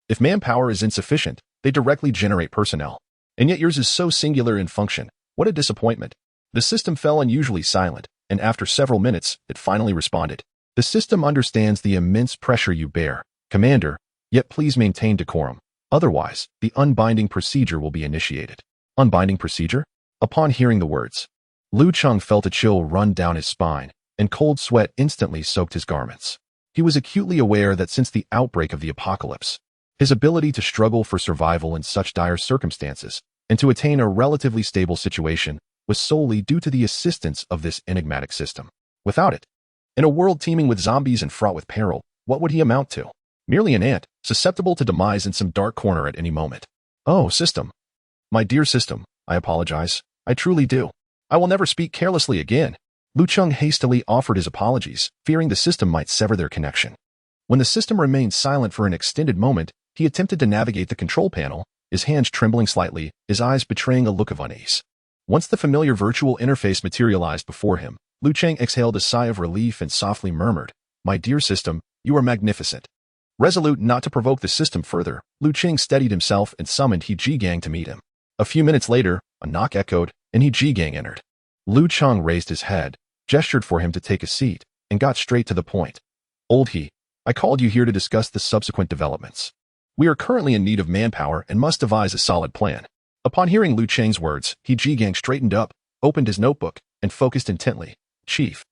If manpower is insufficient, they directly generate personnel. And yet yours is so singular in function. What a disappointment. The system fell unusually silent, and after several minutes, it finally responded. The system understands the immense pressure you bear, Commander, yet please maintain decorum. Otherwise, the unbinding procedure will be initiated. Unbinding procedure? Upon hearing the words, Lu Cheng felt a chill run down his spine, and cold sweat instantly soaked his garments. He was acutely aware that since the outbreak of the apocalypse, his ability to struggle for survival in such dire circumstances and to attain a relatively stable situation was solely due to the assistance of this enigmatic system. Without it, in a world teeming with zombies and fraught with peril, what would he amount to? Merely an ant, susceptible to demise in some dark corner at any moment. Oh, system. My dear system, I apologize. I truly do. I will never speak carelessly again. Lu Cheng hastily offered his apologies, fearing the system might sever their connection. When the system remained silent for an extended moment, he attempted to navigate the control panel, his hands trembling slightly, his eyes betraying a look of unease. Once the familiar virtual interface materialized before him, Lu Cheng exhaled a sigh of relief and softly murmured, "My dear system, you are magnificent." Resolute not to provoke the system further, Lu Cheng steadied himself and summoned He Jigang to meet him. A few minutes later, a knock echoed, and He Jigang entered. Lu Cheng raised his head, gestured for him to take a seat, and got straight to the point. Old He, I called you here to discuss the subsequent developments. We are currently in need of manpower and must devise a solid plan. Upon hearing Lu Cheng's words, He Jigang straightened up, opened his notebook, and focused intently. Chief,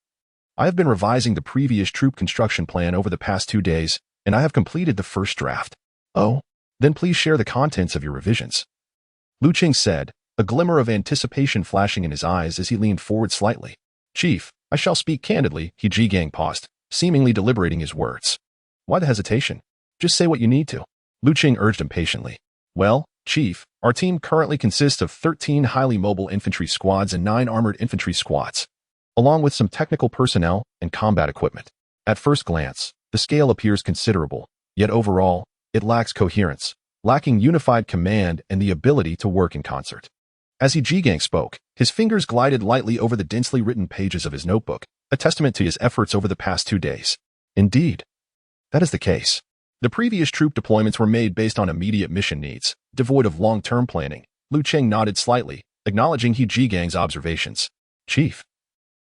I have been revising the previous troop construction plan over the past 2 days, and I have completed the first draft. Oh, then please share the contents of your revisions. Lu Cheng said, a glimmer of anticipation flashing in his eyes as he leaned forward slightly. Chief, I shall speak candidly, He Jigang paused, seemingly deliberating his words. Why the hesitation? Just say what you need to. Lu Cheng urged impatiently. Well, Chief, our team currently consists of 13 highly mobile infantry squads and 9 armored infantry squads, along with some technical personnel and combat equipment. At first glance, the scale appears considerable, yet overall, it lacks coherence, lacking unified command and the ability to work in concert. As He Jigang spoke, his fingers glided lightly over the densely written pages of his notebook, a testament to his efforts over the past 2 days. Indeed, that is the case. The previous troop deployments were made based on immediate mission needs, devoid of long-term planning. Lu Cheng nodded slightly, acknowledging He Jigang's observations. Chief,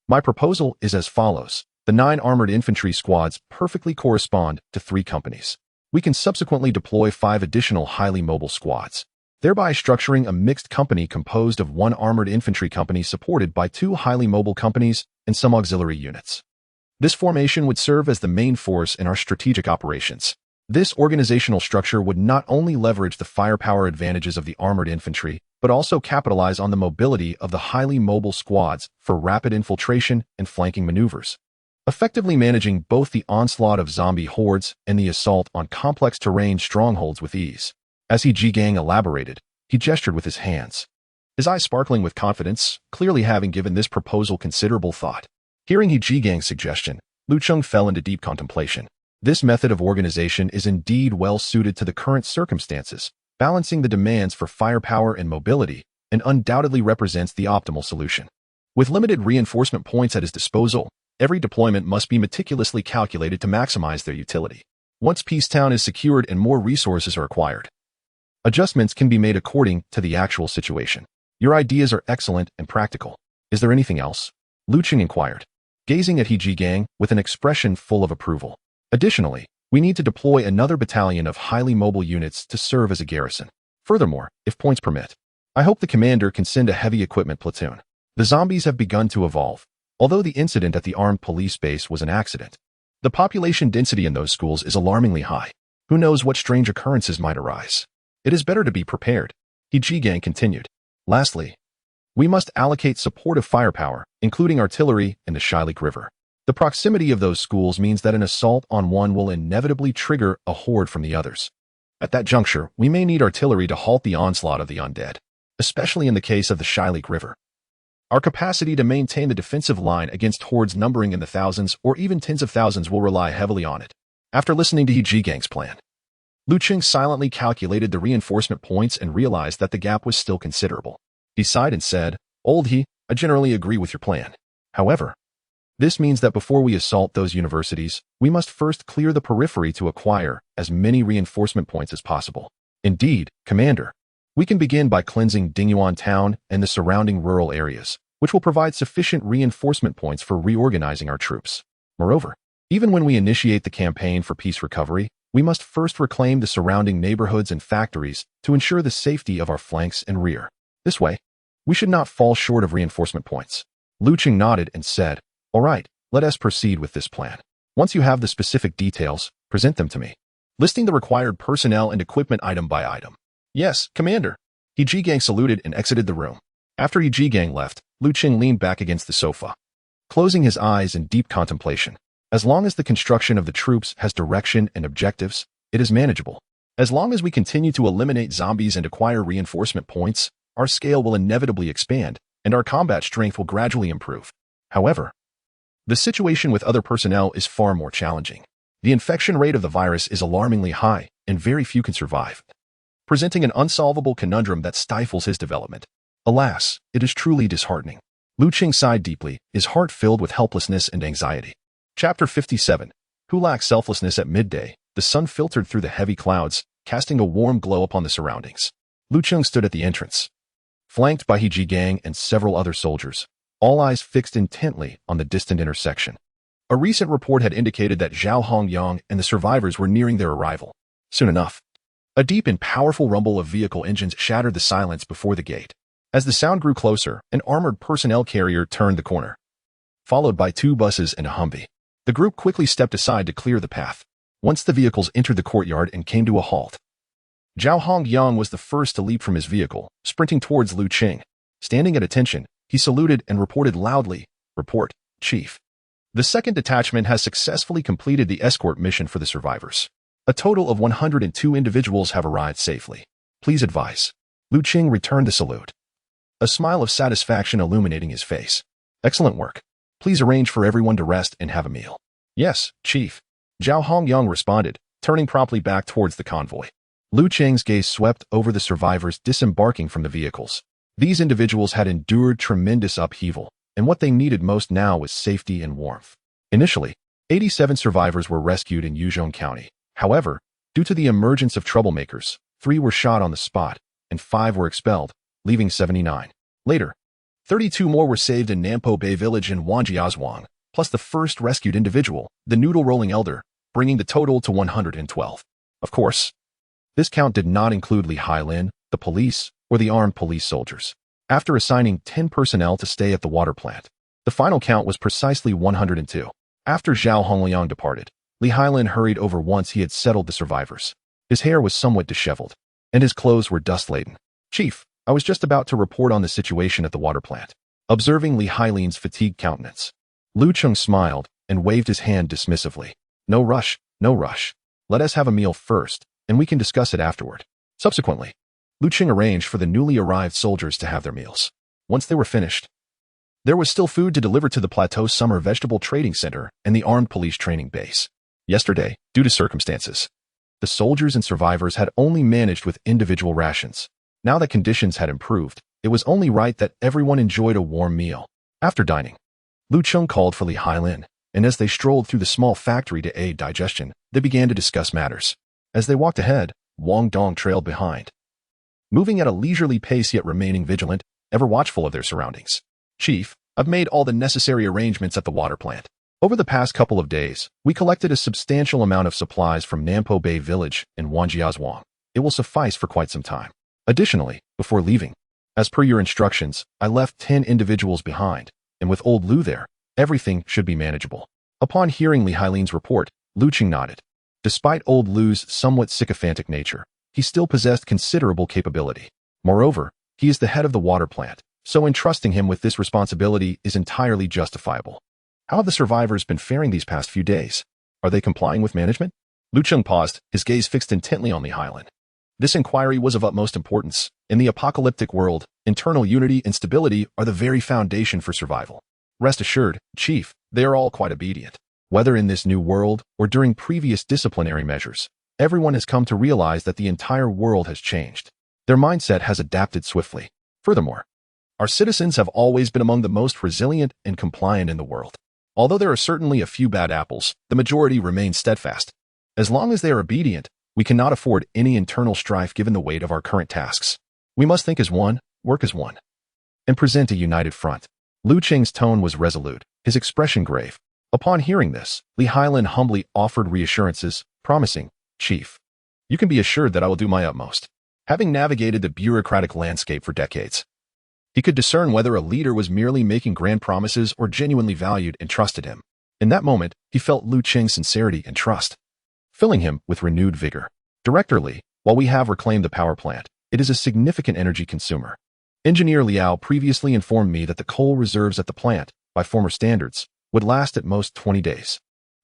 My proposal is as follows. The 9 armored infantry squads perfectly correspond to 3 companies. We can subsequently deploy 5 additional highly mobile squads, thereby structuring a mixed company composed of 1 armored infantry company supported by 2 highly mobile companies and some auxiliary units. This formation would serve as the main force in our strategic operations. This organizational structure would not only leverage the firepower advantages of the armored infantry, but also capitalize on the mobility of the highly mobile squads for rapid infiltration and flanking maneuvers, effectively managing both the onslaught of zombie hordes and the assault on complex terrain strongholds with ease. As Gang elaborated, he gestured with his hands, his eyes sparkling with confidence, clearly having given this proposal considerable thought. Hearing Gang's suggestion, Lu Cheng fell into deep contemplation. This method of organization is indeed well suited to the current circumstances, balancing the demands for firepower and mobility, and undoubtedly represents the optimal solution. With limited reinforcement points at his disposal, every deployment must be meticulously calculated to maximize their utility. Once Peacetown is secured and more resources are acquired, adjustments can be made according to the actual situation. Your ideas are excellent and practical. Is there anything else? Lu Cheng inquired, gazing at Gang with an expression full of approval. Additionally, we need to deploy another battalion of highly mobile units to serve as a garrison. Furthermore, if points permit, I hope the commander can send a heavy equipment platoon. The zombies have begun to evolve. Although the incident at the armed police base was an accident, the population density in those schools is alarmingly high. Who knows what strange occurrences might arise? It is better to be prepared, Gang continued. Lastly, we must allocate supportive firepower, including artillery in the Shilek River. The proximity of those schools means that an assault on one will inevitably trigger a horde from the others. At that juncture, we may need artillery to halt the onslaught of the undead, especially in the case of the Shilek River. Our capacity to maintain the defensive line against hordes numbering in the thousands or even tens of thousands will rely heavily on it. After listening to Gang's plan, Lu Cheng silently calculated the reinforcement points and realized that the gap was still considerable. He sighed and said, "Old He, I generally agree with your plan. However, this means that before we assault those universities, we must first clear the periphery to acquire as many reinforcement points as possible. Indeed, Commander, we can begin by cleansing Dingyuan Town and the surrounding rural areas, which will provide sufficient reinforcement points for reorganizing our troops. Moreover, even when we initiate the campaign for peace recovery, we must first reclaim the surrounding neighborhoods and factories to ensure the safety of our flanks and rear. This way, we should not fall short of reinforcement points." Lu Cheng nodded and said, "All right, let us proceed with this plan. Once you have the specific details, present them to me." Listing the required personnel and equipment item by item. "Yes, Commander." Gang saluted and exited the room. After Gang left, Lu Cheng leaned back against the sofa, closing his eyes in deep contemplation. As long as the construction of the troops has direction and objectives, it is manageable. As long as we continue to eliminate zombies and acquire reinforcement points, our scale will inevitably expand, and our combat strength will gradually improve. However, the situation with other personnel is far more challenging. The infection rate of the virus is alarmingly high, and very few can survive, presenting an unsolvable conundrum that stifles his development. Alas, it is truly disheartening. Lu Cheng sighed deeply, his heart filled with helplessness and anxiety. Chapter 57. Who lacks selflessness at midday? The sun filtered through the heavy clouds, casting a warm glow upon the surroundings. Lu Cheng stood at the entrance, flanked by Gang and several other soldiers, all eyes fixed intently on the distant intersection. A recent report had indicated that Zhao Hongyang and the survivors were nearing their arrival. Soon enough, a deep and powerful rumble of vehicle engines shattered the silence before the gate. As the sound grew closer, an armored personnel carrier turned the corner, followed by 2 buses and a Humvee. The group quickly stepped aside to clear the path. Once the vehicles entered the courtyard and came to a halt, Zhao Hongyang was the first to leap from his vehicle, sprinting towards Lu Cheng. Standing at attention, he saluted and reported loudly, "Report, Chief. The second detachment has successfully completed the escort mission for the survivors. A total of 102 individuals have arrived safely. Please advise." Lu Cheng returned the salute, a smile of satisfaction illuminating his face. "Excellent work. Please arrange for everyone to rest and have a meal." "Yes, Chief," Zhao Hongyang responded, turning promptly back towards the convoy. Lu Cheng's gaze swept over the survivors disembarking from the vehicles. These individuals had endured tremendous upheaval, and what they needed most now was safety and warmth. Initially, 87 survivors were rescued in Yuzhong County. However, due to the emergence of troublemakers, 3 were shot on the spot, and 5 were expelled, leaving 79. Later, 32 more were saved in Nampo Bay Village in Wanjiazhuang, plus the first rescued individual, the noodle-rolling elder, bringing the total to 112. Of course, this count did not include Li Hailin, the police, or the armed police soldiers. After assigning 10 personnel to stay at the water plant, the final count was precisely 102. After Zhao Hongliang departed, Li Hailin hurried over once he had settled the survivors. His hair was somewhat disheveled, and his clothes were dust-laden. "Chief, I was just about to report on the situation at the water plant." Observing Li Hailin's fatigued countenance, Lu Cheng smiled and waved his hand dismissively. "No rush, no rush. Let us have a meal first, and we can discuss it afterward." Subsequently, Lu Cheng arranged for the newly arrived soldiers to have their meals. Once they were finished, there was still food to deliver to the Plateau Summer Vegetable Trading Center and the Armed Police Training Base. Yesterday, due to circumstances, the soldiers and survivors had only managed with individual rations. Now that conditions had improved, it was only right that everyone enjoyed a warm meal. After dining, Lu Cheng called for Li Hailin, and as they strolled through the small factory to aid digestion, they began to discuss matters. As they walked ahead, Wang Dong trailed behind, moving at a leisurely pace yet remaining vigilant, ever watchful of their surroundings. "Chief, I've made all the necessary arrangements at the water plant. Over the past couple of days, we collected a substantial amount of supplies from Nampo Bay Village in Wanjiazhuang. It will suffice for quite some time. Additionally, before leaving, as per your instructions, I left 10 individuals behind, and with old Lu there, everything should be manageable." Upon hearing Li Hailin's report, Lu Cheng nodded. Despite old Lu's somewhat sycophantic nature, he still possessed considerable capability. Moreover, he is the head of the water plant, so entrusting him with this responsibility is entirely justifiable. "How have the survivors been faring these past few days? Are they complying with management?" Lu Cheng paused, his gaze fixed intently on Li Hailin. This inquiry was of utmost importance. In the apocalyptic world, internal unity and stability are the very foundation for survival. "Rest assured, Chief, they are all quite obedient. Whether in this new world or during previous disciplinary measures, everyone has come to realize that the entire world has changed. Their mindset has adapted swiftly. Furthermore, our citizens have always been among the most resilient and compliant in the world. Although there are certainly a few bad apples, the majority remain steadfast. As long as they are obedient, we cannot afford any internal strife given the weight of our current tasks. We must think as one, work as one, and present a united front." Lu Cheng's tone was resolute, his expression grave. Upon hearing this, Li Hailin humbly offered reassurances, promising, "Chief, you can be assured that I will do my utmost." Having navigated the bureaucratic landscape for decades, he could discern whether a leader was merely making grand promises or genuinely valued and trusted him. In that moment, he felt Lu Cheng's sincerity and trust, filling him with renewed vigor. "Director Li, while we have reclaimed the power plant, it is a significant energy consumer. Engineer Liao previously informed me that the coal reserves at the plant, by former standards, would last at most 20 days.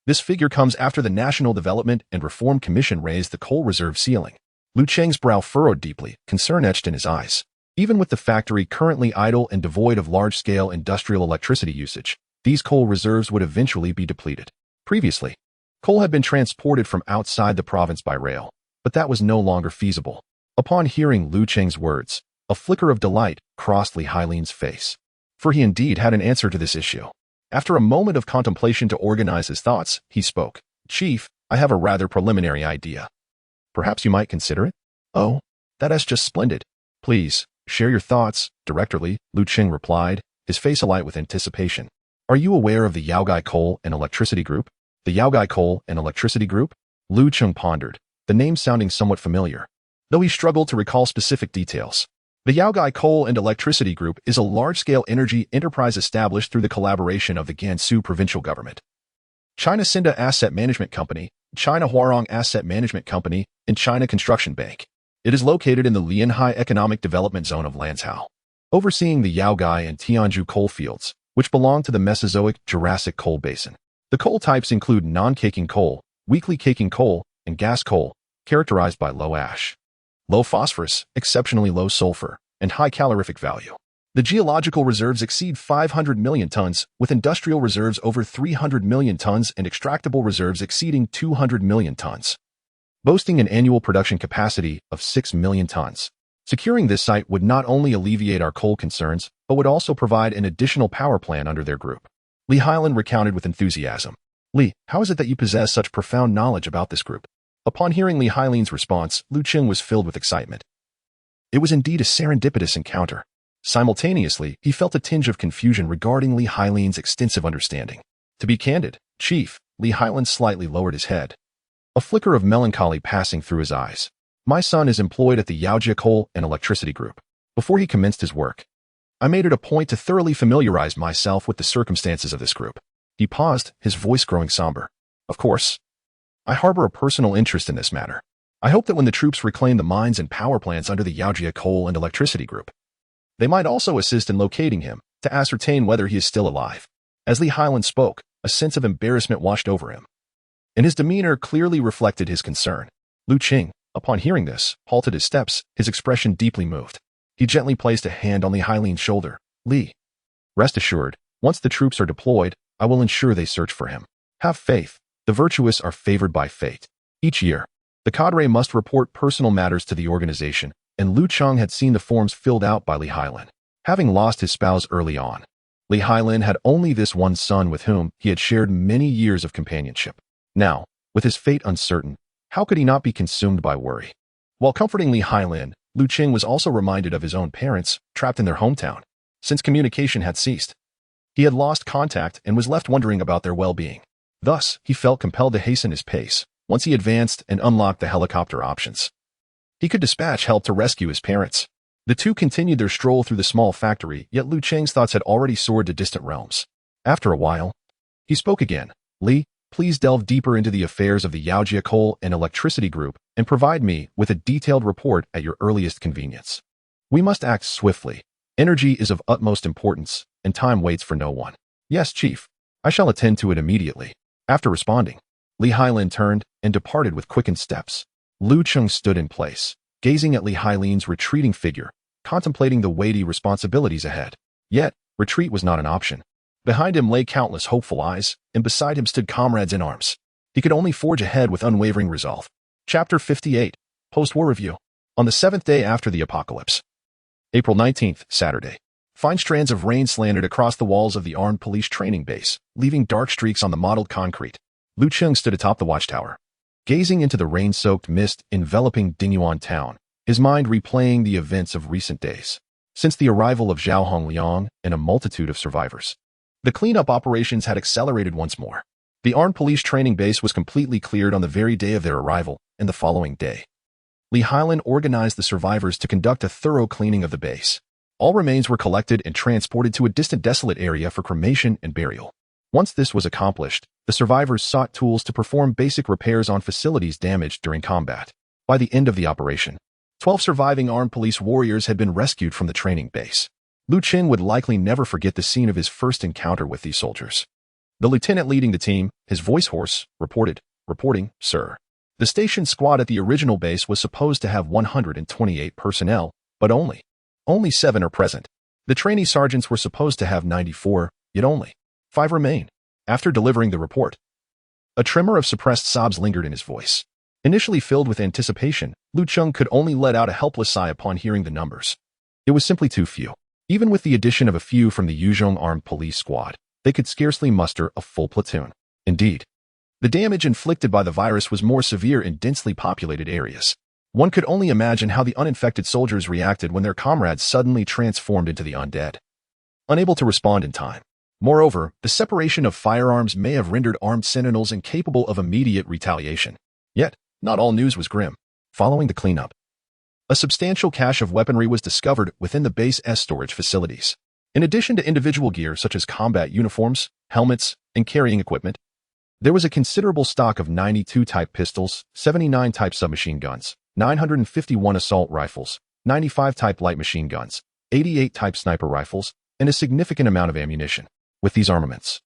This figure comes after the National Development and Reform Commission raised the coal reserve ceiling." Lu Cheng's brow furrowed deeply, concern etched in his eyes. Even with the factory currently idle and devoid of large-scale industrial electricity usage, these coal reserves would eventually be depleted. Previously, coal had been transported from outside the province by rail, but that was no longer feasible. Upon hearing Lu Cheng's words, a flicker of delight crossed Li Hailin's face, for he indeed had an answer to this issue. After a moment of contemplation to organize his thoughts, he spoke. "Chief, I have a rather preliminary idea. Perhaps you might consider it?" "Oh, that is just splendid. Please, share your thoughts," directly, Lu Cheng replied, his face alight with anticipation. "Are you aware of the Yaogai Coal and Electricity Group?" "The Yaogai Coal and Electricity Group?" Lu Cheng pondered, the name sounding somewhat familiar, though he struggled to recall specific details. The Yaogai Coal and Electricity Group is a large-scale energy enterprise established through the collaboration of the Gansu provincial government, China Cinda Asset Management Company, China Huarong Asset Management Company, and China Construction Bank. It is located in the Lianhai Economic Development Zone of Lanzhou, overseeing the Yaogai and Tianju coal fields, which belong to the Mesozoic-Jurassic coal basin. The coal types include non-caking coal, weakly caking coal, and gas coal, characterized by low ash, low phosphorus, exceptionally low sulfur, and high calorific value. The geological reserves exceed 500 million tons, with industrial reserves over 300 million tons and extractable reserves exceeding 200 million tons, boasting an annual production capacity of 6 million tons. Securing this site would not only alleviate our coal concerns, but would also provide an additional power plant under their group. Li Hailin recounted with enthusiasm. "Li, how is it that you possess such profound knowledge about this group?" Upon hearing Li Hailin's response, Lu Cheng was filled with excitement. It was indeed a serendipitous encounter. Simultaneously, he felt a tinge of confusion regarding Li Hailin's extensive understanding. To be candid, Chief, Li Hailin slightly lowered his head, a flicker of melancholy passing through his eyes. My son is employed at the Yaojia Coal and Electricity Group. Before he commenced his work, I made it a point to thoroughly familiarize myself with the circumstances of this group. He paused, his voice growing somber. Of course, I harbor a personal interest in this matter. I hope that when the troops reclaim the mines and power plants under the Yaojia Coal and Electricity Group, they might also assist in locating him to ascertain whether he is still alive. As Li Hailin spoke, a sense of embarrassment washed over him, and his demeanor clearly reflected his concern. Lu Cheng, upon hearing this, halted his steps, his expression deeply moved. He gently placed a hand on Li Hailin's shoulder. Li, rest assured, once the troops are deployed, I will ensure they search for him. Have faith. The virtuous are favored by fate. Each year, the cadre must report personal matters to the organization, and Lu Cheng had seen the forms filled out by Li Hailin. Having lost his spouse early on, Li Hailin had only this one son with whom he had shared many years of companionship. Now, with his fate uncertain, how could he not be consumed by worry? While comforting Li Hailin, Lu Cheng was also reminded of his own parents, trapped in their hometown. Since communication had ceased, he had lost contact and was left wondering about their well-being. Thus, he felt compelled to hasten his pace. Once he advanced and unlocked the helicopter options, he could dispatch help to rescue his parents. The two continued their stroll through the small factory, yet Lu Cheng's thoughts had already soared to distant realms. After a while, he spoke again. Li, please delve deeper into the affairs of the Yaojia Coal and Electricity Group and provide me with a detailed report at your earliest convenience. We must act swiftly. Energy is of utmost importance, and time waits for no one. Yes, Chief. I shall attend to it immediately. After responding, Li Hailin turned and departed with quickened steps. Lu Cheng stood in place, gazing at Li Hailin's retreating figure, contemplating the weighty responsibilities ahead. Yet, retreat was not an option. Behind him lay countless hopeful eyes, and beside him stood comrades in arms. He could only forge ahead with unwavering resolve. Chapter 58, Post-War Review. On the 7th day after the apocalypse, April 19th, Saturday, fine strands of rain slanted across the walls of the armed police training base, leaving dark streaks on the mottled concrete. Lu Cheng stood atop the watchtower, gazing into the rain-soaked mist enveloping Dinyuan town, his mind replaying the events of recent days. Since the arrival of Zhao Hongliang and a multitude of survivors, the cleanup operations had accelerated once more. The armed police training base was completely cleared on the very day of their arrival, and the following day, Li Hailin organized the survivors to conduct a thorough cleaning of the base. All remains were collected and transported to a distant desolate area for cremation and burial. Once this was accomplished, the survivors sought tools to perform basic repairs on facilities damaged during combat. By the end of the operation, 12 surviving armed police warriors had been rescued from the training base. Lu Cheng would likely never forget the scene of his first encounter with these soldiers. The lieutenant leading the team, his voice hoarse, reporting, Sir. The station squad at the original base was supposed to have 128 personnel, but only 7 are present. The trainee sergeants were supposed to have 94, yet only 5 remain. After delivering the report, a tremor of suppressed sobs lingered in his voice. Initially filled with anticipation, Lu Cheng could only let out a helpless sigh upon hearing the numbers. It was simply too few. Even with the addition of a few from the Yuzhong armed police squad, they could scarcely muster a full platoon. Indeed, the damage inflicted by the virus was more severe in densely populated areas. One could only imagine how the uninfected soldiers reacted when their comrades suddenly transformed into the undead, unable to respond in time. Moreover, the separation of firearms may have rendered armed sentinels incapable of immediate retaliation. Yet, not all news was grim. Following the cleanup, a substantial cache of weaponry was discovered within the base's storage facilities. In addition to individual gear such as combat uniforms, helmets, and carrying equipment, there was a considerable stock of 92 Type pistols, 79 Type submachine guns, 951 assault rifles, 95 Type light machine guns, 88 Type sniper rifles, and a significant amount of ammunition. With these armaments,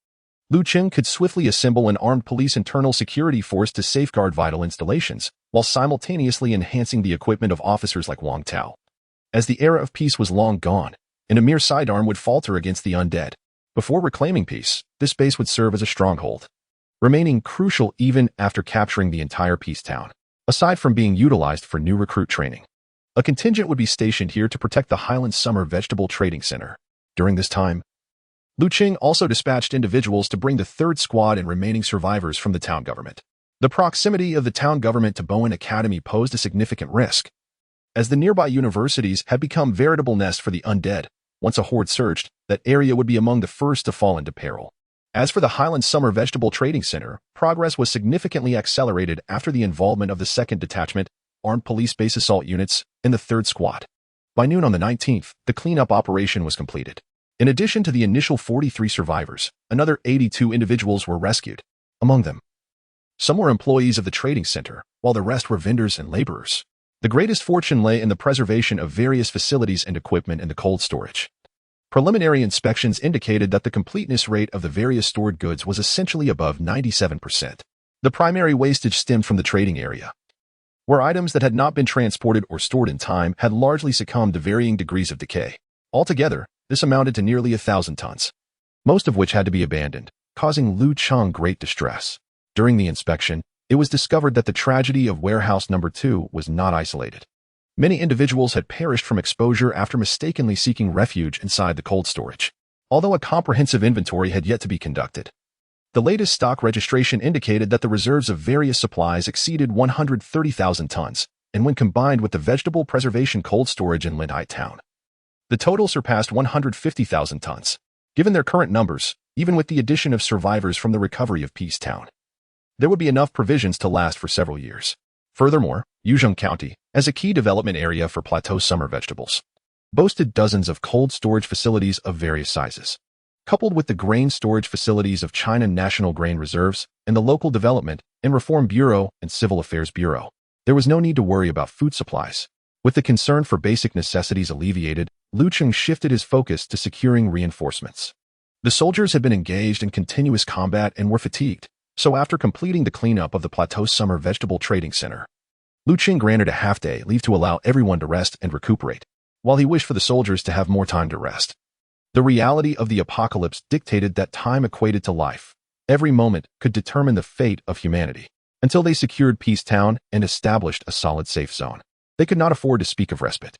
Lu Cheng could swiftly assemble an armed police internal security force to safeguard vital installations, while simultaneously enhancing the equipment of officers like Wang Tao. As the era of peace was long gone, and a mere sidearm would falter against the undead. Before reclaiming peace, this base would serve as a stronghold, remaining crucial even after capturing the entire peace town. Aside from being utilized for new recruit training, a contingent would be stationed here to protect the Highland Summer Vegetable Trading Center. During this time, Lu Cheng also dispatched individuals to bring the 3rd squad and remaining survivors from the town government. The proximity of the town government to Bowen Academy posed a significant risk, as the nearby universities had become veritable nests for the undead, once a horde surged, that area would be among the first to fall into peril. As for the Highland Summer Vegetable Trading Center, progress was significantly accelerated after the involvement of the 2nd Detachment, Armed Police Base Assault Units, and the 3rd Squad. By noon on the 19th, the cleanup operation was completed. In addition to the initial 43 survivors, another 82 individuals were rescued. Among them, some were employees of the trading center, while the rest were vendors and laborers. The greatest fortune lay in the preservation of various facilities and equipment in the cold storage. Preliminary inspections indicated that the completeness rate of the various stored goods was essentially above 97%. The primary wastage stemmed from the trading area, where items that had not been transported or stored in time had largely succumbed to varying degrees of decay. Altogether, this amounted to nearly 1,000 tons, most of which had to be abandoned, causing Lu Cheng great distress. During the inspection, it was discovered that the tragedy of Warehouse Number 2 was not isolated. Many individuals had perished from exposure after mistakenly seeking refuge inside the cold storage, although a comprehensive inventory had yet to be conducted. The latest stock registration indicated that the reserves of various supplies exceeded 130,000 tons, and when combined with the vegetable preservation cold storage in Lindhai Town, the total surpassed 150,000 tons. Given their current numbers, even with the addition of survivors from the recovery of Peace Town, there would be enough provisions to last for several years. Furthermore, Yuzhong County, as a key development area for plateau summer vegetables, boasted dozens of cold storage facilities of various sizes. Coupled with the grain storage facilities of China National Grain Reserves and the Local Development and Reform Bureau and Civil Affairs Bureau, there was no need to worry about food supplies. With the concern for basic necessities alleviated, Lu Cheng shifted his focus to securing reinforcements. The soldiers had been engaged in continuous combat and were fatigued, so after completing the cleanup of the Plateau Summer Vegetable Trading Center, Lu Cheng granted a half-day leave to allow everyone to rest and recuperate, while he wished for the soldiers to have more time to rest. The reality of the apocalypse dictated that time equated to life. Every moment could determine the fate of humanity. Until they secured Peace Town and established a solid safe zone, they could not afford to speak of respite.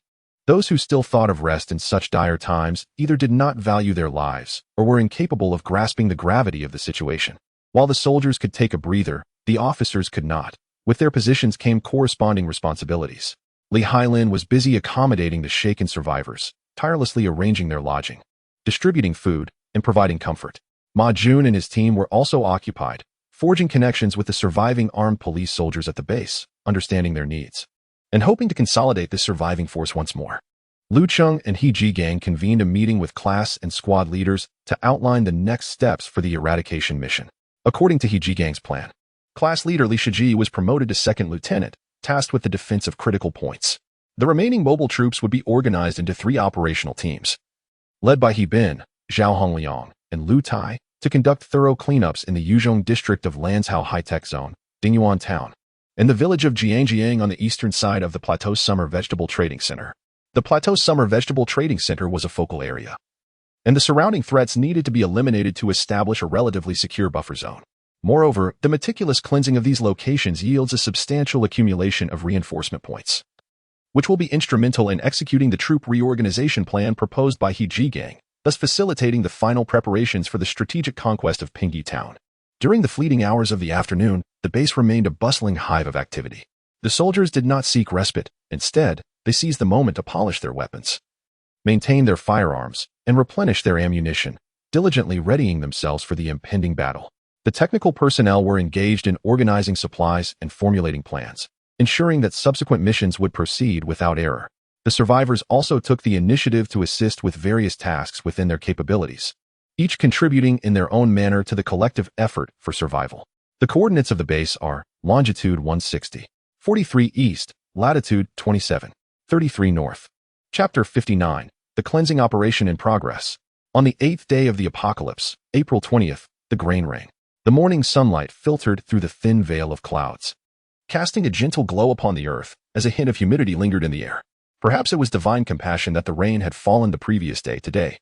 Those who still thought of rest in such dire times either did not value their lives or were incapable of grasping the gravity of the situation. While the soldiers could take a breather, the officers could not. With their positions came corresponding responsibilities. Li Hailin was busy accommodating the shaken survivors, tirelessly arranging their lodging, distributing food, and providing comfort. Ma Jun and his team were also occupied, forging connections with the surviving armed police soldiers at the base, understanding their needs, and hoping to consolidate this surviving force once more. Lu Cheng and He Jigang convened a meeting with class and squad leaders to outline the next steps for the eradication mission. According to He Jigang's plan, class leader Li Shiji was promoted to second lieutenant, tasked with the defense of critical points. The remaining mobile troops would be organized into 3 operational teams, led by He Bin, Zhao Hongliang, and Lu Tai, to conduct thorough cleanups in the Yuzhong district of Lanzhou High-Tech Zone, Dingyuan Town, and the village of Jiangjiang on the eastern side of the Plateau Summer Vegetable Trading Center. The Plateau Summer Vegetable Trading Center was a focal area, and the surrounding threats needed to be eliminated to establish a relatively secure buffer zone. Moreover, the meticulous cleansing of these locations yields a substantial accumulation of reinforcement points, which will be instrumental in executing the troop reorganization plan proposed by He Jigang, thus facilitating the final preparations for the strategic conquest of Pingyi Town. During the fleeting hours of the afternoon, the base remained a bustling hive of activity. The soldiers did not seek respite. Instead, they seized the moment to polish their weapons, maintain their firearms, and replenish their ammunition, diligently readying themselves for the impending battle. The technical personnel were engaged in organizing supplies and formulating plans, ensuring that subsequent missions would proceed without error. The survivors also took the initiative to assist with various tasks within their capabilities, each contributing in their own manner to the collective effort for survival. The coordinates of the base are longitude 160, 43 east, latitude 27, 33 north. Chapter 59, The Cleansing Operation in Progress. On the 8th day of the apocalypse, April 20th, the grain rain. The morning sunlight filtered through the thin veil of clouds, casting a gentle glow upon the earth as a hint of humidity lingered in the air. Perhaps it was divine compassion that the rain had fallen the previous day today.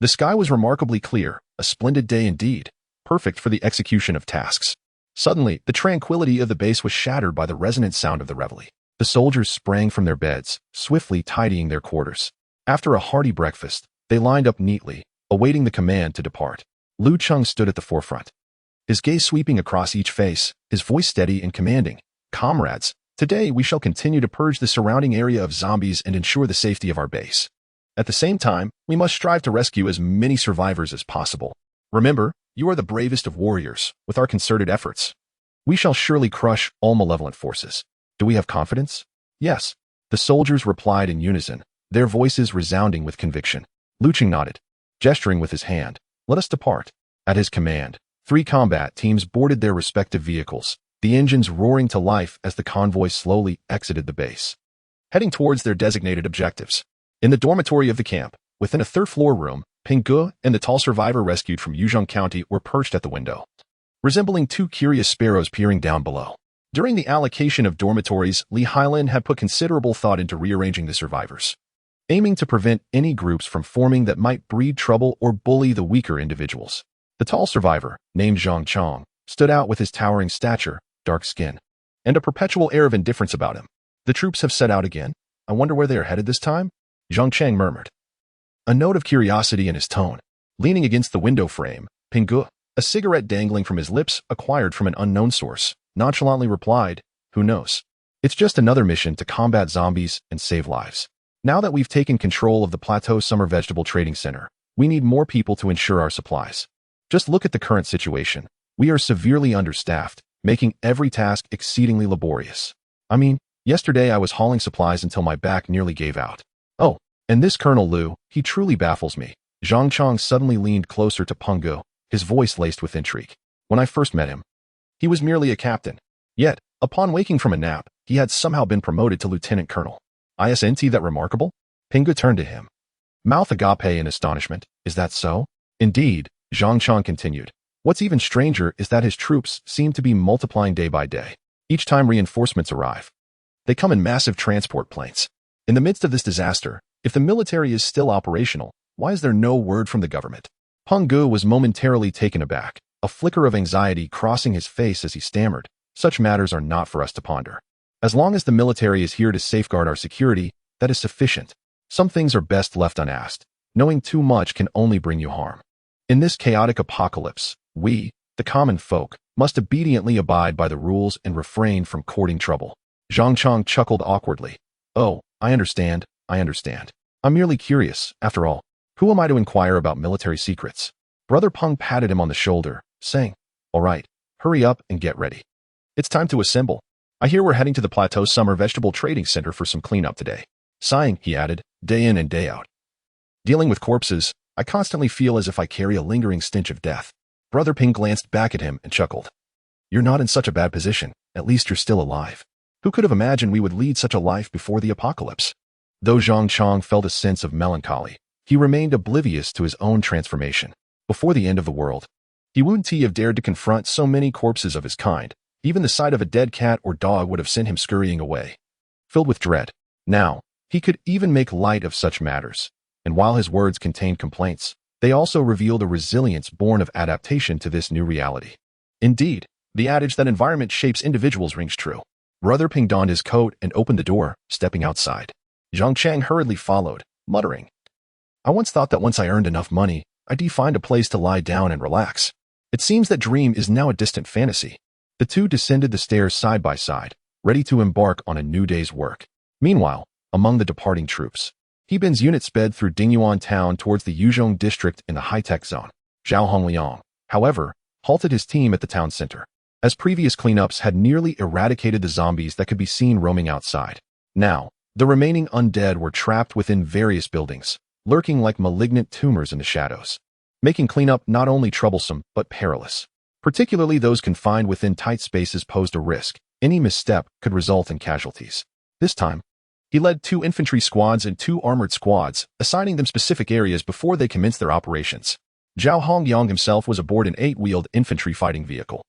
The sky was remarkably clear, a splendid day indeed, perfect for the execution of tasks. Suddenly, the tranquility of the base was shattered by the resonant sound of the reveille. The soldiers sprang from their beds, swiftly tidying their quarters. After a hearty breakfast, they lined up neatly, awaiting the command to depart. Lu Cheng stood at the forefront, his gaze sweeping across each face, his voice steady and commanding. "Comrades, today we shall continue to purge the surrounding area of zombies and ensure the safety of our base. At the same time, we must strive to rescue as many survivors as possible. Remember, you are the bravest of warriors. With our concerted efforts, we shall surely crush all malevolent forces. Do we have confidence? Yes. The soldiers replied in unison, their voices resounding with conviction. Lu Cheng nodded, gesturing with his hand. Let us depart. At his command, 3 combat teams boarded their respective vehicles, the engines roaring to life as the convoy slowly exited the base, heading towards their designated objectives. In the dormitory of the camp, within a third-floor room, Ping Ge and the tall survivor rescued from Yuzhong County were perched at the window, resembling 2 curious sparrows peering down below. During the allocation of dormitories, Li Hailin had put considerable thought into rearranging the survivors, aiming to prevent any groups from forming that might breed trouble or bully the weaker individuals. The tall survivor, named Zhang Chong, stood out with his towering stature, dark skin, and a perpetual air of indifference about him. The troops have set out again. I wonder where they are headed this time? Zhang Cheng murmured, a note of curiosity in his tone. Leaning against the window frame, Ping Ge, a cigarette dangling from his lips acquired from an unknown source, nonchalantly replied, who knows? It's just another mission to combat zombies and save lives. Now that we've taken control of the Plateau Summer Vegetable Trading Center, we need more people to ensure our supplies. Just look at the current situation. We are severely understaffed, making every task exceedingly laborious. I mean, yesterday I was hauling supplies until my back nearly gave out. Oh, and this Colonel Liu, he truly baffles me. Zhang Chong suddenly leaned closer to Peng Ge, his voice laced with intrigue. When I first met him, he was merely a captain. Yet, upon waking from a nap, he had somehow been promoted to lieutenant colonel. Isn't that remarkable? Ping Ge turned to him, mouth agape in astonishment. Is that so? Indeed, Zhang Chong continued. What's even stranger is that his troops seem to be multiplying day by day. Each time reinforcements arrive, they come in massive transport planes. In the midst of this disaster, if the military is still operational, why is there no word from the government? Peng Ge was momentarily taken aback, a flicker of anxiety crossing his face as he stammered. Such matters are not for us to ponder. As long as the military is here to safeguard our security, that is sufficient. Some things are best left unasked. Knowing too much can only bring you harm. In this chaotic apocalypse, we, the common folk, must obediently abide by the rules and refrain from courting trouble. Zhang Chong chuckled awkwardly. Oh, I understand. I'm merely curious, after all. Who am I to inquire about military secrets? Brother Peng patted him on the shoulder, saying, all right, hurry up and get ready. It's time to assemble. I hear we're heading to the Plateau Summer Vegetable Trading Center for some cleanup today. Sighing, he added, day in and day out. Dealing with corpses, I constantly feel as if I carry a lingering stench of death. Brother Ping glanced back at him and chuckled. You're not in such a bad position. At least you're still alive. Who could have imagined we would lead such a life before the apocalypse? Though Zhang Chong felt a sense of melancholy, he remained oblivious to his own transformation. Before the end of the world, he wouldn't have dared to confront so many corpses of his kind. Even the sight of a dead cat or dog would have sent him scurrying away, filled with dread. Now, he could even make light of such matters. And while his words contained complaints, they also revealed a resilience born of adaptation to this new reality. Indeed, the adage that environment shapes individuals rings true. Brother Ping donned his coat and opened the door, stepping outside. Zhang Cheng hurriedly followed, muttering, I once thought that once I earned enough money, I'd find a place to lie down and relax. It seems that dream is now a distant fantasy. The two descended the stairs side by side, ready to embark on a new day's work. Meanwhile, among the departing troops, He Bin's unit sped through Dingyuan town towards the Yuzhong district in the high-tech zone. Zhao Hongliang, however, halted his team at the town center, as previous cleanups had nearly eradicated the zombies that could be seen roaming outside. Now, the remaining undead were trapped within various buildings, lurking like malignant tumors in the shadows, making cleanup not only troublesome but perilous. Particularly those confined within tight spaces posed a risk. Any misstep could result in casualties. This time, he led 2 infantry squads and 2 armored squads, assigning them specific areas before they commenced their operations. Zhao Hongyang himself was aboard an 8-wheeled infantry fighting vehicle,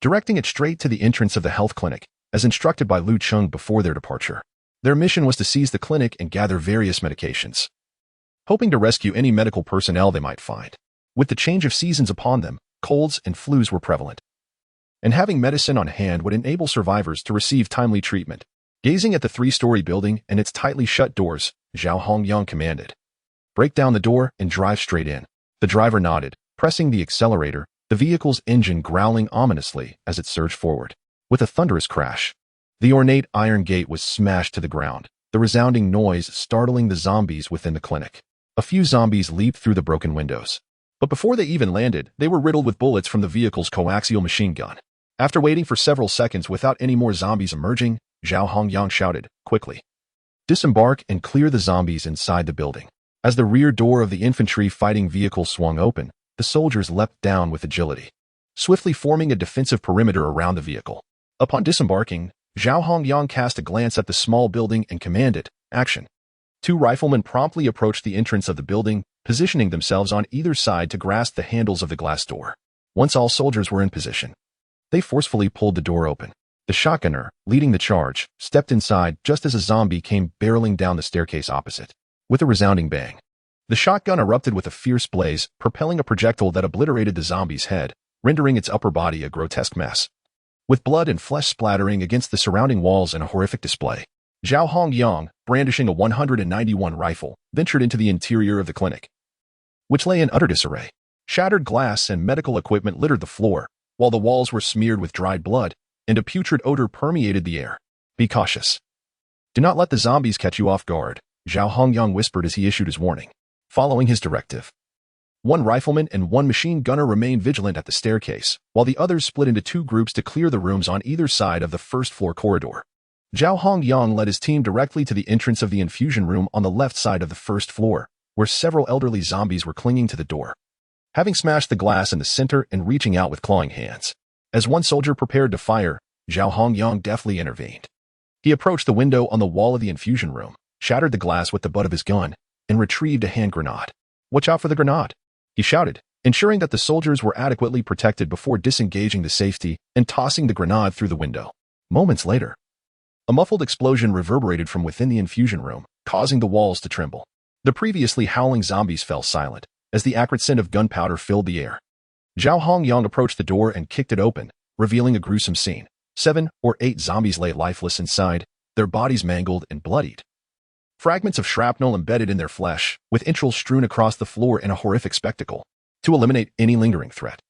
directing it straight to the entrance of the health clinic, as instructed by Lu Cheng before their departure. Their mission was to seize the clinic and gather various medications, hoping to rescue any medical personnel they might find. With the change of seasons upon them, colds and flus were prevalent, and having medicine on hand would enable survivors to receive timely treatment. Gazing at the 3-story building and its tightly shut doors, Zhao Hongyang commanded, break down the door and drive straight in. The driver nodded, pressing the accelerator, the vehicle's engine growling ominously as it surged forward. With a thunderous crash, the ornate iron gate was smashed to the ground, the resounding noise startling the zombies within the clinic. A few zombies leaped through the broken windows. But before they even landed, they were riddled with bullets from the vehicle's coaxial machine gun. After waiting for several seconds without any more zombies emerging, Zhao Hongyang shouted, "Quickly! Disembark and clear the zombies inside the building." As the rear door of the infantry fighting vehicle swung open, the soldiers leapt down with agility, swiftly forming a defensive perimeter around the vehicle. Upon disembarking, Zhao Hongyang cast a glance at the small building and commanded, "Action." Two riflemen promptly approached the entrance of the building, positioning themselves on either side to grasp the handles of the glass door. Once all soldiers were in position, they forcefully pulled the door open. The shotgunner, leading the charge, stepped inside just as a zombie came barreling down the staircase opposite. With a resounding bang, the shotgun erupted with a fierce blaze, propelling a projectile that obliterated the zombie's head, rendering its upper body a grotesque mess. With blood and flesh splattering against the surrounding walls in a horrific display, Zhao Hongyang, brandishing a 191 rifle, ventured into the interior of the clinic, which lay in utter disarray. Shattered glass and medical equipment littered the floor, while the walls were smeared with dried blood, and a putrid odor permeated the air. "Be cautious. Do not let the zombies catch you off guard," Zhao Hongyang whispered as he issued his warning. Following his directive, one rifleman and one machine gunner remained vigilant at the staircase, while the others split into two groups to clear the rooms on either side of the first-floor corridor. Zhao Hongyang led his team directly to the entrance of the infusion room on the left side of the first floor, where several elderly zombies were clinging to the door, having smashed the glass in the center and reaching out with clawing hands. As one soldier prepared to fire, Zhao Hongyang deftly intervened. He approached the window on the wall of the infusion room, shattered the glass with the butt of his gun, and retrieved a hand grenade. "Watch out for the grenade," he shouted, ensuring that the soldiers were adequately protected before disengaging the safety and tossing the grenade through the window. Moments later, a muffled explosion reverberated from within the infusion room, causing the walls to tremble. The previously howling zombies fell silent, as the acrid scent of gunpowder filled the air. Zhao Hongyang approached the door and kicked it open, revealing a gruesome scene. 7 or 8 zombies lay lifeless inside, their bodies mangled and bloodied. Fragments of shrapnel embedded in their flesh, with entrails strewn across the floor in a horrific spectacle. To eliminate any lingering threat,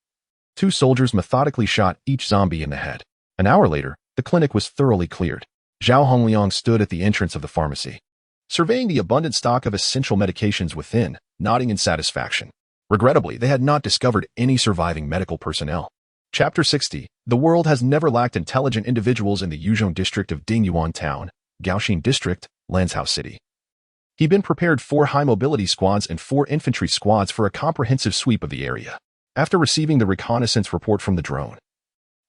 2 soldiers methodically shot each zombie in the head. An hour later, the clinic was thoroughly cleared. Zhao Hongliang stood at the entrance of the pharmacy, surveying the abundant stock of essential medications within, nodding in satisfaction. Regrettably, they had not discovered any surviving medical personnel. Chapter 60. The world has never lacked intelligent individuals in the Yuzhong district of Dingyuan Town, Gaoxin District, Lanzhou City. He'd been prepared 4 high-mobility squads and 4 infantry squads for a comprehensive sweep of the area. After receiving the reconnaissance report from the drone,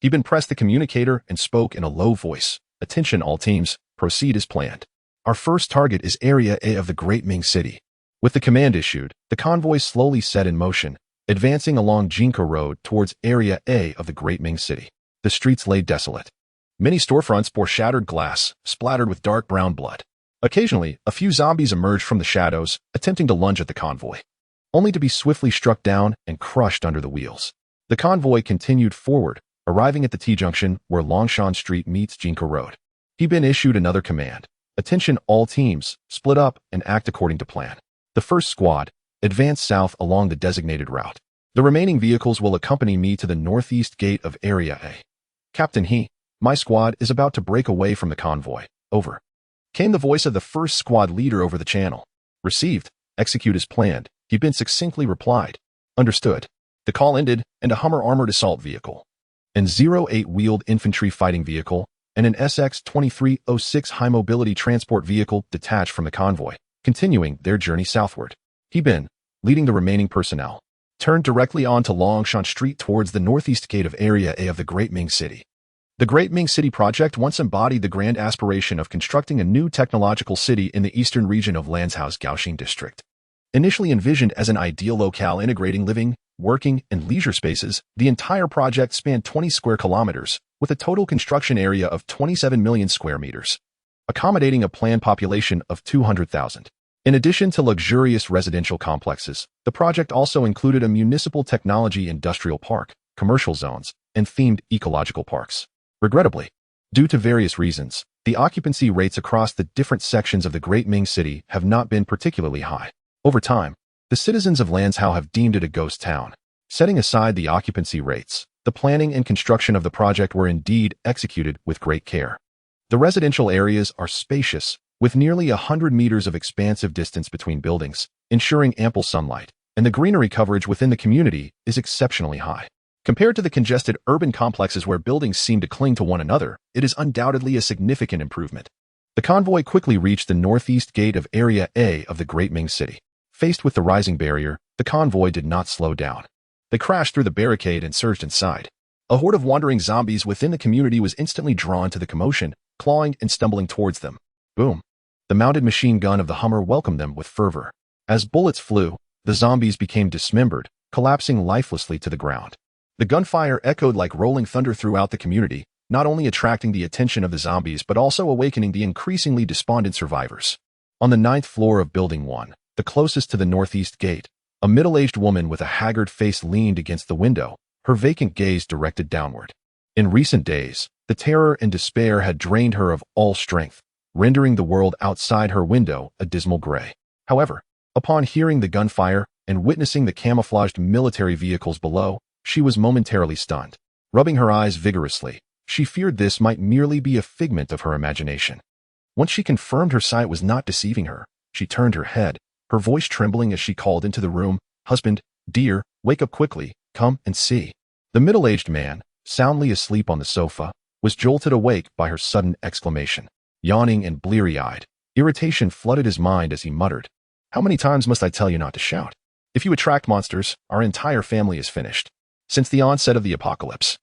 He'd pressed the communicator and spoke in a low voice. "Attention all teams, proceed as planned. Our first target is Area A of the Great Ming City." With the command issued, the convoy slowly set in motion, advancing along Jinko Road towards Area A of the Great Ming City. The streets lay desolate. Many storefronts bore shattered glass, splattered with dark brown blood. Occasionally, a few zombies emerged from the shadows, attempting to lunge at the convoy, only to be swiftly struck down and crushed under the wheels. The convoy continued forward, arriving at the T-junction where Longshan Street meets Jinko Road. He'd been issued another command. "Attention all teams, split up and act according to plan. The first squad, advance south along the designated route. The remaining vehicles will accompany me to the northeast gate of Area A. Captain He, my squad is about to break away from the convoy. Over," came the voice of the first squad leader over the channel. "Received. Execute as planned," He'd succinctly replied. "Understood." The call ended, and a Hummer armored assault vehicle, an 08-wheeled infantry fighting vehicle, and an SX-2306 high-mobility transport vehicle detached from the convoy, continuing their journey southward. He'd leading the remaining personnel, turned directly onto Longshan Street towards the northeast gate of Area A of the Great Ming City. The Great Ming City project once embodied the grand aspiration of constructing a new technological city in the eastern region of Lanzhou's Gaoxin district. Initially envisioned as an ideal locale integrating living, working, and leisure spaces, the entire project spanned 20 square kilometers, with a total construction area of 27 million square meters, accommodating a planned population of 200,000. In addition to luxurious residential complexes, the project also included a municipal technology industrial park, commercial zones, and themed ecological parks. Regrettably, due to various reasons, the occupancy rates across the different sections of the Great Ming City have not been particularly high. Over time, the citizens of Lanzhou have deemed it a ghost town. Setting aside the occupancy rates, the planning and construction of the project were indeed executed with great care. The residential areas are spacious, with nearly 100 meters of expansive distance between buildings, ensuring ample sunlight, and the greenery coverage within the community is exceptionally high. Compared to the congested urban complexes where buildings seem to cling to one another, it is undoubtedly a significant improvement. The convoy quickly reached the northeast gate of Area A of the Great Ming City. Faced with the rising barrier, the convoy did not slow down. They crashed through the barricade and surged inside. A horde of wandering zombies within the community was instantly drawn to the commotion, clawing and stumbling towards them. Boom! The mounted machine gun of the Hummer welcomed them with fervor. As bullets flew, the zombies became dismembered, collapsing lifelessly to the ground. The gunfire echoed like rolling thunder throughout the community, not only attracting the attention of the zombies but also awakening the increasingly despondent survivors. On the 9th floor of Building 1, the closest to the northeast gate, a middle-aged woman with a haggard face leaned against the window, her vacant gaze directed downward. In recent days, the terror and despair had drained her of all strength, rendering the world outside her window a dismal gray. However, upon hearing the gunfire and witnessing the camouflaged military vehicles below, she was momentarily stunned. Rubbing her eyes vigorously, she feared this might merely be a figment of her imagination. Once she confirmed her sight was not deceiving her, she turned her head, her voice trembling as she called into the room, "Husband, dear, wake up quickly, come and see." The middle-aged man, soundly asleep on the sofa, was jolted awake by her sudden exclamation. Yawning and bleary-eyed, irritation flooded his mind as he muttered, "How many times must I tell you not to shout? If you attract monsters, our entire family is finished." Since the onset of the apocalypse,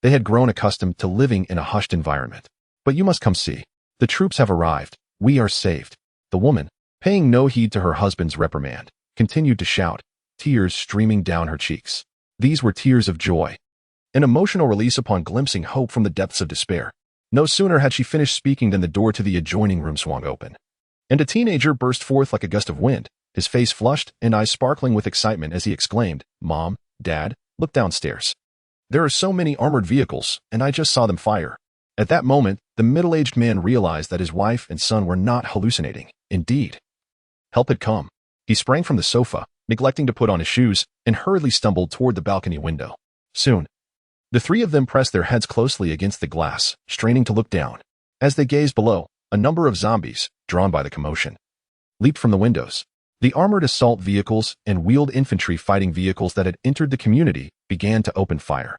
they had grown accustomed to living in a hushed environment. "But you must come see. The troops have arrived. We are saved." The woman, paying no heed to her husband's reprimand, continued to shout, tears streaming down her cheeks. These were tears of joy, an emotional release upon glimpsing hope from the depths of despair. No sooner had she finished speaking than the door to the adjoining room swung open, and a teenager burst forth like a gust of wind, his face flushed and eyes sparkling with excitement as he exclaimed, "Mom, Dad, look downstairs. There are so many armored vehicles, and I just saw them fire." At that moment, the middle-aged man realized that his wife and son were not hallucinating. Indeed, help had come. He sprang from the sofa, neglecting to put on his shoes, and hurriedly stumbled toward the balcony window. Soon, the three of them pressed their heads closely against the glass, straining to look down. As they gazed below, a number of zombies, drawn by the commotion, leaped from the windows. The armored assault vehicles and wheeled infantry fighting vehicles that had entered the community began to open fire.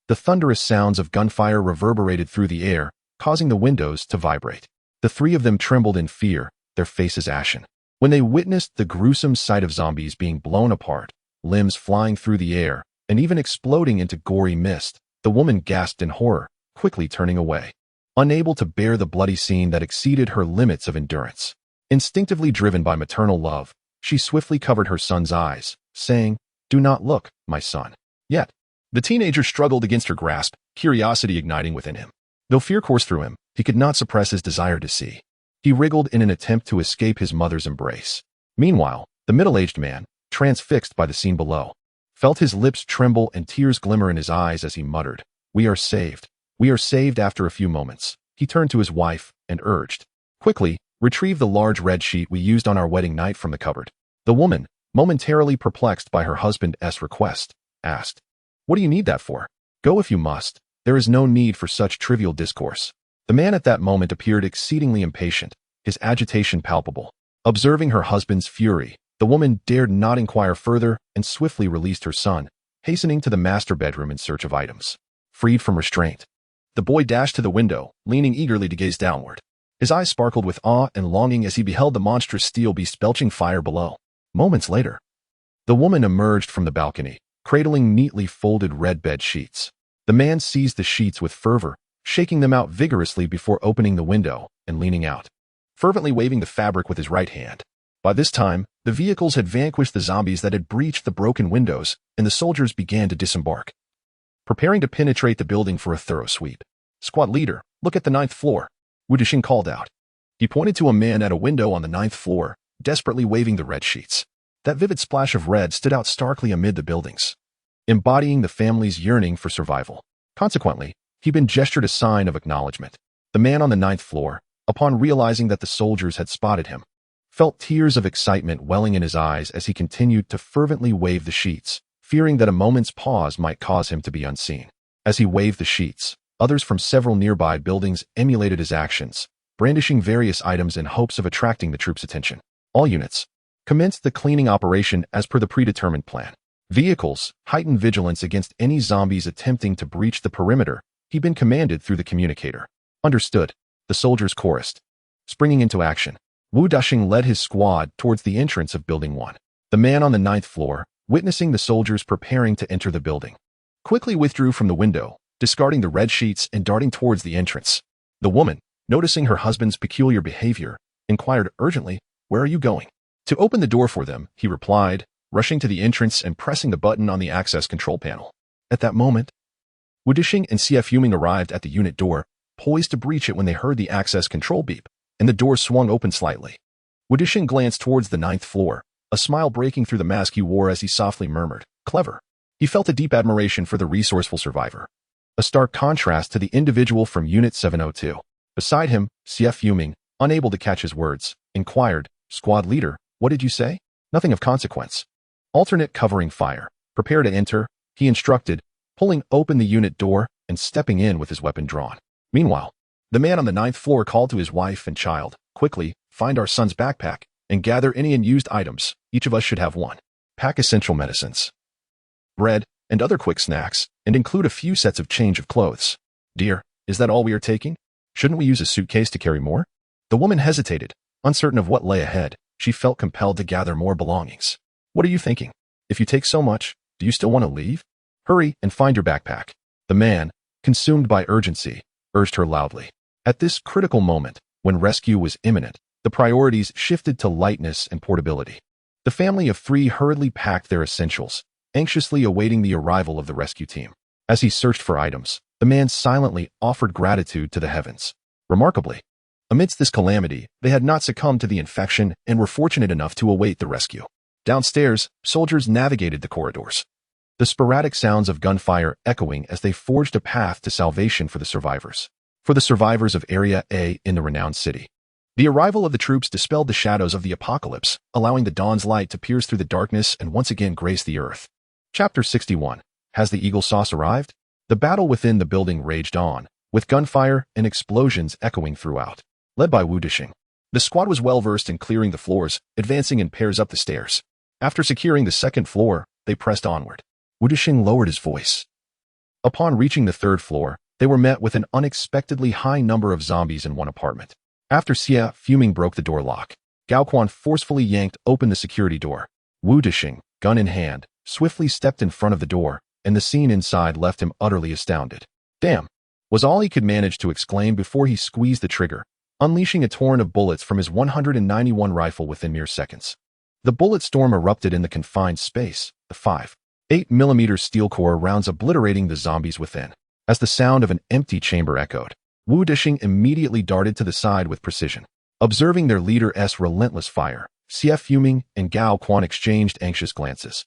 The thunderous sounds of gunfire reverberated through the air, causing the windows to vibrate. The three of them trembled in fear, their faces ashen. When they witnessed the gruesome sight of zombies being blown apart, limbs flying through the air, and even exploding into gory mist, the woman gasped in horror, quickly turning away, unable to bear the bloody scene that exceeded her limits of endurance. Instinctively driven by maternal love, she swiftly covered her son's eyes, saying, "Do not look, my son." Yet, the teenager struggled against her grasp, curiosity igniting within him. Though fear coursed through him, he could not suppress his desire to see. He wriggled in an attempt to escape his mother's embrace. Meanwhile, the middle-aged man, transfixed by the scene below, felt his lips tremble and tears glimmer in his eyes as he muttered, "We are saved. We are saved." After a few moments, he turned to his wife and urged, "Quickly, retrieve the large red sheet we used on our wedding night from the cupboard." The woman, momentarily perplexed by her husband's request, asked, "What do you need that for? Go if you must. There is no need for such trivial discourse." The man at that moment appeared exceedingly impatient, his agitation palpable. Observing her husband's fury, the woman dared not inquire further and swiftly released her son, hastening to the master bedroom in search of items. Freed from restraint, the boy dashed to the window, leaning eagerly to gaze downward. His eyes sparkled with awe and longing as he beheld the monstrous steel beast belching fire below. Moments later, the woman emerged from the balcony, cradling neatly folded red bed sheets. The man seized the sheets with fervor, shaking them out vigorously before opening the window and leaning out, fervently waving the fabric with his right hand. By this time, the vehicles had vanquished the zombies that had breached the broken windows, and the soldiers began to disembark, preparing to penetrate the building for a thorough sweep. "Squad leader, look at the 9th floor," Wudishing called out. He pointed to a man at a window on the 9th floor, desperately waving the red sheets. That vivid splash of red stood out starkly amid the buildings, embodying the family's yearning for survival. Consequently, Heben gestured a sign of acknowledgement. The man on the 9th floor, upon realizing that the soldiers had spotted him, felt tears of excitement welling in his eyes as he continued to fervently wave the sheets, fearing that a moment's pause might cause him to be unseen. As he waved the sheets, others from several nearby buildings emulated his actions, brandishing various items in hopes of attracting the troops' attention. All units commenced the cleaning operation as per the predetermined plan. Vehicles heightened vigilance against any zombies attempting to breach the perimeter he'd been commanded through the communicator. Understood, the soldiers chorused. Springing into action, Wu Dushing led his squad towards the entrance of Building 1. The man on the 9th floor, witnessing the soldiers preparing to enter the building, quickly withdrew from the window, discarding the red sheets and darting towards the entrance. The woman, noticing her husband's peculiar behavior, inquired urgently, "Where are you going?" "To open the door for them," he replied, rushing to the entrance and pressing the button on the access control panel. At that moment, Wu Dishing and CF Yuming arrived at the unit door, poised to breach it when they heard the access control beep, and the door swung open slightly. Wu Dishing glanced towards the 9th floor, a smile breaking through the mask he wore as he softly murmured, "Clever." He felt a deep admiration for the resourceful survivor, a stark contrast to the individual from Unit 702. Beside him, CF Yuming, unable to catch his words, inquired, "Squad leader, what did you say?" "Nothing of consequence." "Alternate covering fire. Prepare to enter," he instructed, pulling open the unit door and stepping in with his weapon drawn. Meanwhile, the man on the 9th floor called to his wife and child, "Quickly, find our son's backpack and gather any unused items. Each of us should have one. Pack essential medicines, bread, and other quick snacks, and include a few sets of change of clothes." "Dear, is that all we are taking? Shouldn't we use a suitcase to carry more?" The woman hesitated, uncertain of what lay ahead. She felt compelled to gather more belongings. "What are you thinking? If you take so much, do you still want to leave? Hurry and find your backpack." The man, consumed by urgency, urged her loudly. At this critical moment, when rescue was imminent, the priorities shifted to lightness and portability. The family of 3 hurriedly packed their essentials, anxiously awaiting the arrival of the rescue team. As he searched for items, the man silently offered gratitude to the heavens. Remarkably, amidst this calamity, they had not succumbed to the infection and were fortunate enough to await the rescue. Downstairs, soldiers navigated the corridors, the sporadic sounds of gunfire echoing as they forged a path to salvation for the survivors. For the survivors of Area A in the renowned city, the arrival of the troops dispelled the shadows of the apocalypse, allowing the dawn's light to pierce through the darkness and once again grace the earth. Chapter 61. Has the Eagle Sauce arrived? The battle within the building raged on, with gunfire and explosions echoing throughout. Led by Wu Dishing, the squad was well-versed in clearing the floors, advancing in pairs up the stairs. After securing the 2nd floor, they pressed onward. Wu Dishing lowered his voice. Upon reaching the 3rd floor, they were met with an unexpectedly high number of zombies in one apartment. After Xia Fuming broke the door lock, Gao Quan forcefully yanked open the security door. Wu Dishing, gun in hand, swiftly stepped in front of the door, and the scene inside left him utterly astounded. "Damn," was all he could manage to exclaim before he squeezed the trigger, unleashing a torrent of bullets from his 191 rifle within mere seconds. The bullet storm erupted in the confined space, the 5.8mm steel core rounds obliterating the zombies within. As the sound of an empty chamber echoed, Wu Dishing immediately darted to the side with precision. Observing their leader's relentless fire, CF Yuming and Gao Quan exchanged anxious glances,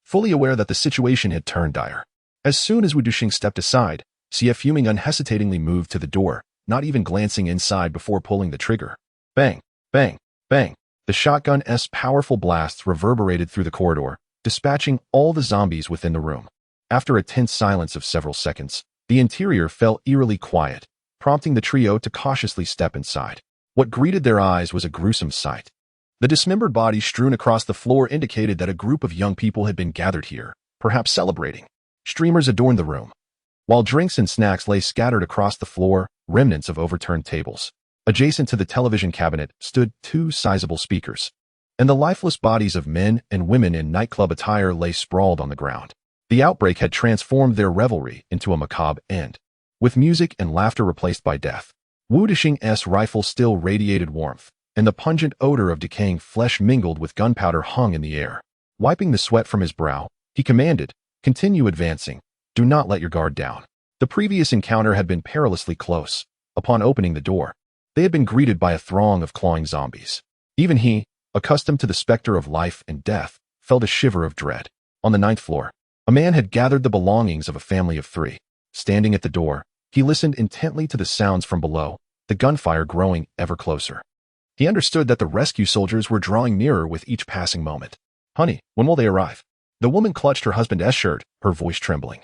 fully aware that the situation had turned dire. As soon as Wu Dishing stepped aside, CF Yuming unhesitatingly moved to the door, not even glancing inside before pulling the trigger. Bang, bang, bang. The shotgun's powerful blasts reverberated through the corridor, dispatching all the zombies within the room. After a tense silence of several seconds, the interior fell eerily quiet, prompting the trio to cautiously step inside. What greeted their eyes was a gruesome sight. The dismembered bodies strewn across the floor indicated that a group of young people had been gathered here, perhaps celebrating. Streamers adorned the room, while drinks and snacks lay scattered across the floor, remnants of overturned tables. Adjacent to the television cabinet stood 2 sizable speakers, and the lifeless bodies of men and women in nightclub attire lay sprawled on the ground. The outbreak had transformed their revelry into a macabre end, with music and laughter replaced by death. Wu Dishing's rifle still radiated warmth, and the pungent odor of decaying flesh mingled with gunpowder hung in the air. Wiping the sweat from his brow, he commanded, "Continue advancing. Do not let your guard down." The previous encounter had been perilously close. Upon opening the door, they had been greeted by a throng of clawing zombies. Even he, accustomed to the specter of life and death, felt a shiver of dread. On the 9th floor, a man had gathered the belongings of a family of 3. Standing at the door, he listened intently to the sounds from below, the gunfire growing ever closer. He understood that the rescue soldiers were drawing nearer with each passing moment. "Honey, when will they arrive?" The woman clutched her husband's shirt, her voice trembling,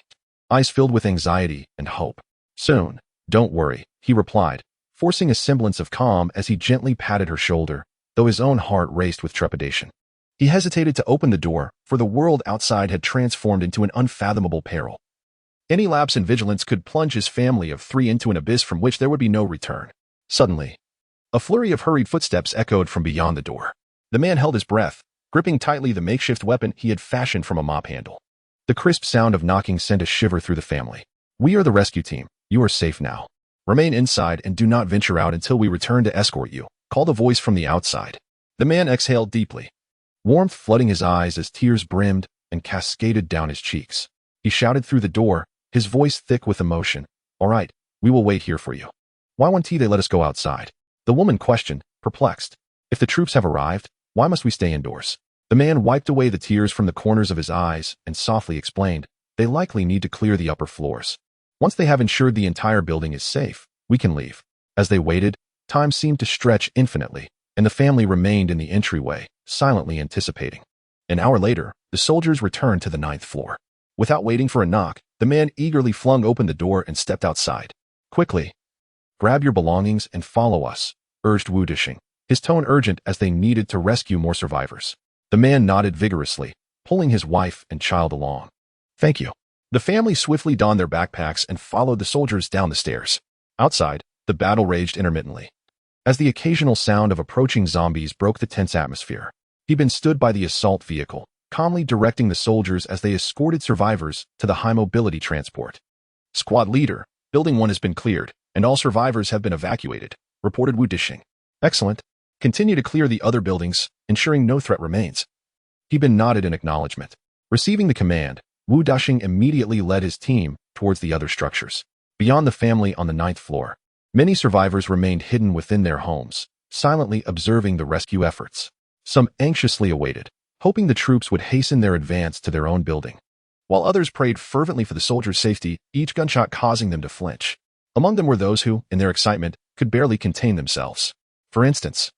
eyes filled with anxiety and hope. "Soon, don't worry," he replied, forcing a semblance of calm as he gently patted her shoulder, though his own heart raced with trepidation. He hesitated to open the door, for the world outside had transformed into an unfathomable peril. Any lapse in vigilance could plunge his family of 3 into an abyss from which there would be no return. Suddenly, a flurry of hurried footsteps echoed from beyond the door. The man held his breath, gripping tightly the makeshift weapon he had fashioned from a mop handle. The crisp sound of knocking sent a shiver through the family. "We are the rescue team. You are safe now. Remain inside and do not venture out until we return to escort you," called a voice from the outside. The man exhaled deeply, warmth flooding his eyes as tears brimmed and cascaded down his cheeks. He shouted through the door, his voice thick with emotion. "All right, we will wait here for you. Why won't they let us go outside?" The woman questioned, perplexed. "If the troops have arrived, why must we stay indoors?" The man wiped away the tears from the corners of his eyes and softly explained, "They likely need to clear the upper floors. Once they have ensured the entire building is safe, we can leave." As they waited, time seemed to stretch infinitely, and the family remained in the entryway, silently anticipating. An hour later, the soldiers returned to the 9th floor. Without waiting for a knock, the man eagerly flung open the door and stepped outside. "Quickly, grab your belongings and follow us," urged Wu Dishing, his tone urgent as they needed to rescue more survivors. The man nodded vigorously, pulling his wife and child along. "Thank you." The family swiftly donned their backpacks and followed the soldiers down the stairs. Outside, the battle raged intermittently, as the occasional sound of approaching zombies broke the tense atmosphere. He'd stood by the assault vehicle, calmly directing the soldiers as they escorted survivors to the high-mobility transport. "Squad leader, Building 1 has been cleared, and all survivors have been evacuated," reported Wu Dishing. "Excellent. Continue to clear the other buildings, ensuring no threat remains." He'd nodded in acknowledgement. Receiving the command, Wu Dishing immediately led his team towards the other structures. Beyond the family on the 9th floor, many survivors remained hidden within their homes, silently observing the rescue efforts. Some anxiously awaited, hoping the troops would hasten their advance to their own building, while others prayed fervently for the soldiers' safety, each gunshot causing them to flinch. Among them were those who, in their excitement, could barely contain themselves. For instance,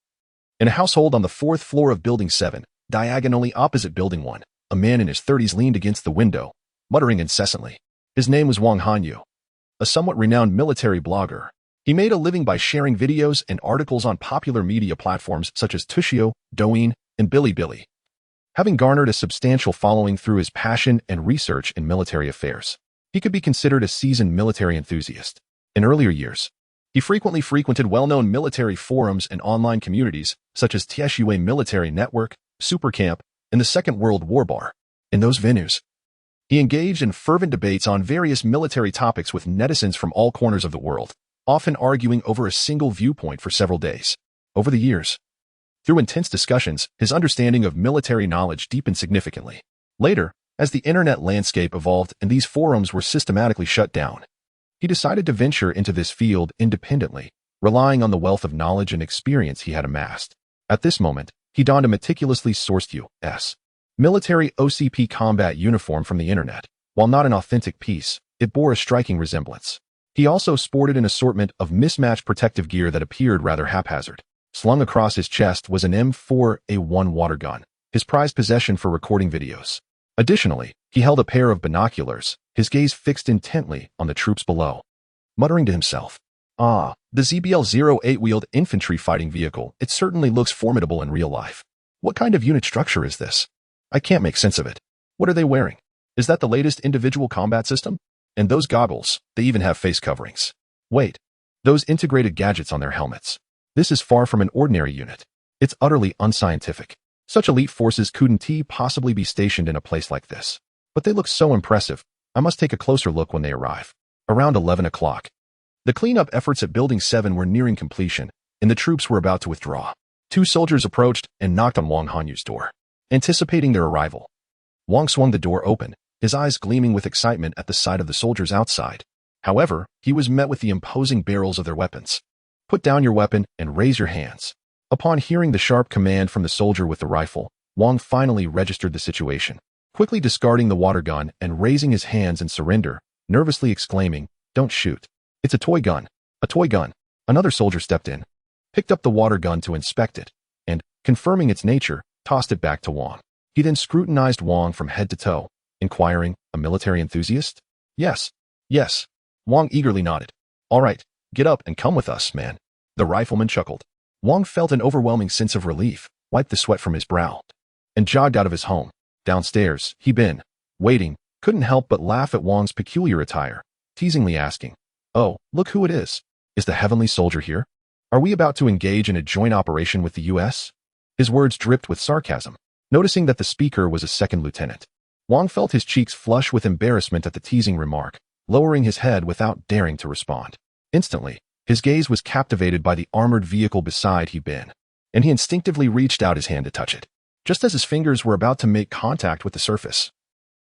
in a household on the 4th floor of Building 7, diagonally opposite Building 1, a man in his 30s leaned against the window, muttering incessantly. His name was Wang Hanyu, a somewhat renowned military blogger. He made a living by sharing videos and articles on popular media platforms such as Tushio, Douyin, and Bilibili. Having garnered a substantial following through his passion and research in military affairs, he could be considered a seasoned military enthusiast. In earlier years, he frequently frequented well-known military forums and online communities such as Tieshue Military Network, Supercamp, and the Second World War Bar. In those venues, he engaged in fervent debates on various military topics with netizens from all corners of the world, often arguing over a single viewpoint for several days. Over the years, through intense discussions, his understanding of military knowledge deepened significantly. Later, as the internet landscape evolved and these forums were systematically shut down, he decided to venture into this field independently, relying on the wealth of knowledge and experience he had amassed. At this moment, he donned a meticulously sourced U.S. military OCP combat uniform from the internet. While not an authentic piece, it bore a striking resemblance. He also sported an assortment of mismatched protective gear that appeared rather haphazard. Slung across his chest was an M4A1 water gun, his prized possession for recording videos. Additionally, he held a pair of binoculars, his gaze fixed intently on the troops below. Muttering to himself, "Ah, the ZBL-08 wheeled infantry fighting vehicle, it certainly looks formidable in real life. What kind of unit structure is this? I can't make sense of it. What are they wearing? Is that the latest individual combat system? And those goggles, they even have face coverings. Wait, those integrated gadgets on their helmets. This is far from an ordinary unit. It's utterly unscientific. Such elite forces couldn't possibly be stationed in a place like this. But they look so impressive. I must take a closer look when they arrive." Around 11 o'clock. The cleanup efforts at Building 7 were nearing completion, and the troops were about to withdraw. 2 soldiers approached and knocked on Wang Hanyu's door. Anticipating their arrival, Wang swung the door open, his eyes gleaming with excitement at the sight of the soldiers outside. However, he was met with the imposing barrels of their weapons. "Put down your weapon and raise your hands." Upon hearing the sharp command from the soldier with the rifle, Wang finally registered the situation, quickly discarding the water gun and raising his hands in surrender, nervously exclaiming, "Don't shoot. It's a toy gun. A toy gun." Another soldier stepped in, picked up the water gun to inspect it, and, confirming its nature, tossed it back to Wang. He then scrutinized Wang from head to toe, inquiring, "A military enthusiast?" Yes. Wang eagerly nodded. "All right, get up and come with us, man. The rifleman chuckled. Wang felt an overwhelming sense of relief, wiped the sweat from his brow, and jogged out of his home. Downstairs, he'd been waiting, couldn't help but laugh at Wang's peculiar attire, teasingly asking, "Oh, look who it is. Is the heavenly soldier here? Are we about to engage in a joint operation with the U.S.?" His words dripped with sarcasm. Noticing that the speaker was a second lieutenant, Wang felt his cheeks flush with embarrassment at the teasing remark, lowering his head without daring to respond. Instantly, his gaze was captivated by the armored vehicle beside he'd been, and he instinctively reached out his hand to touch it. Just as his fingers were about to make contact with the surface,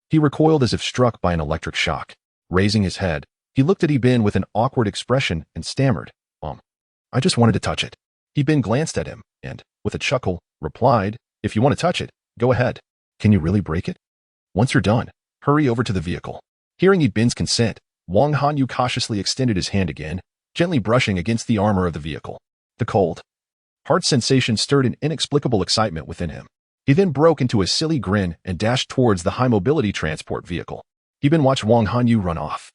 he recoiled as if struck by an electric shock. Raising his head, he looked at Ibin with an awkward expression and stammered, "I just wanted to touch it." Ibin glanced at him and, with a chuckle, replied, "If you want to touch it, go ahead. Can you really break it? Once you're done, hurry over to the vehicle." Hearing Ibin's consent, Wang Hanyu cautiously extended his hand again, gently brushing against the armor of the vehicle. The cold, hard sensation stirred an inexplicable excitement within him. He then broke into a silly grin and dashed towards the high-mobility transport vehicle. Ibin watched Wang Hanyu run off,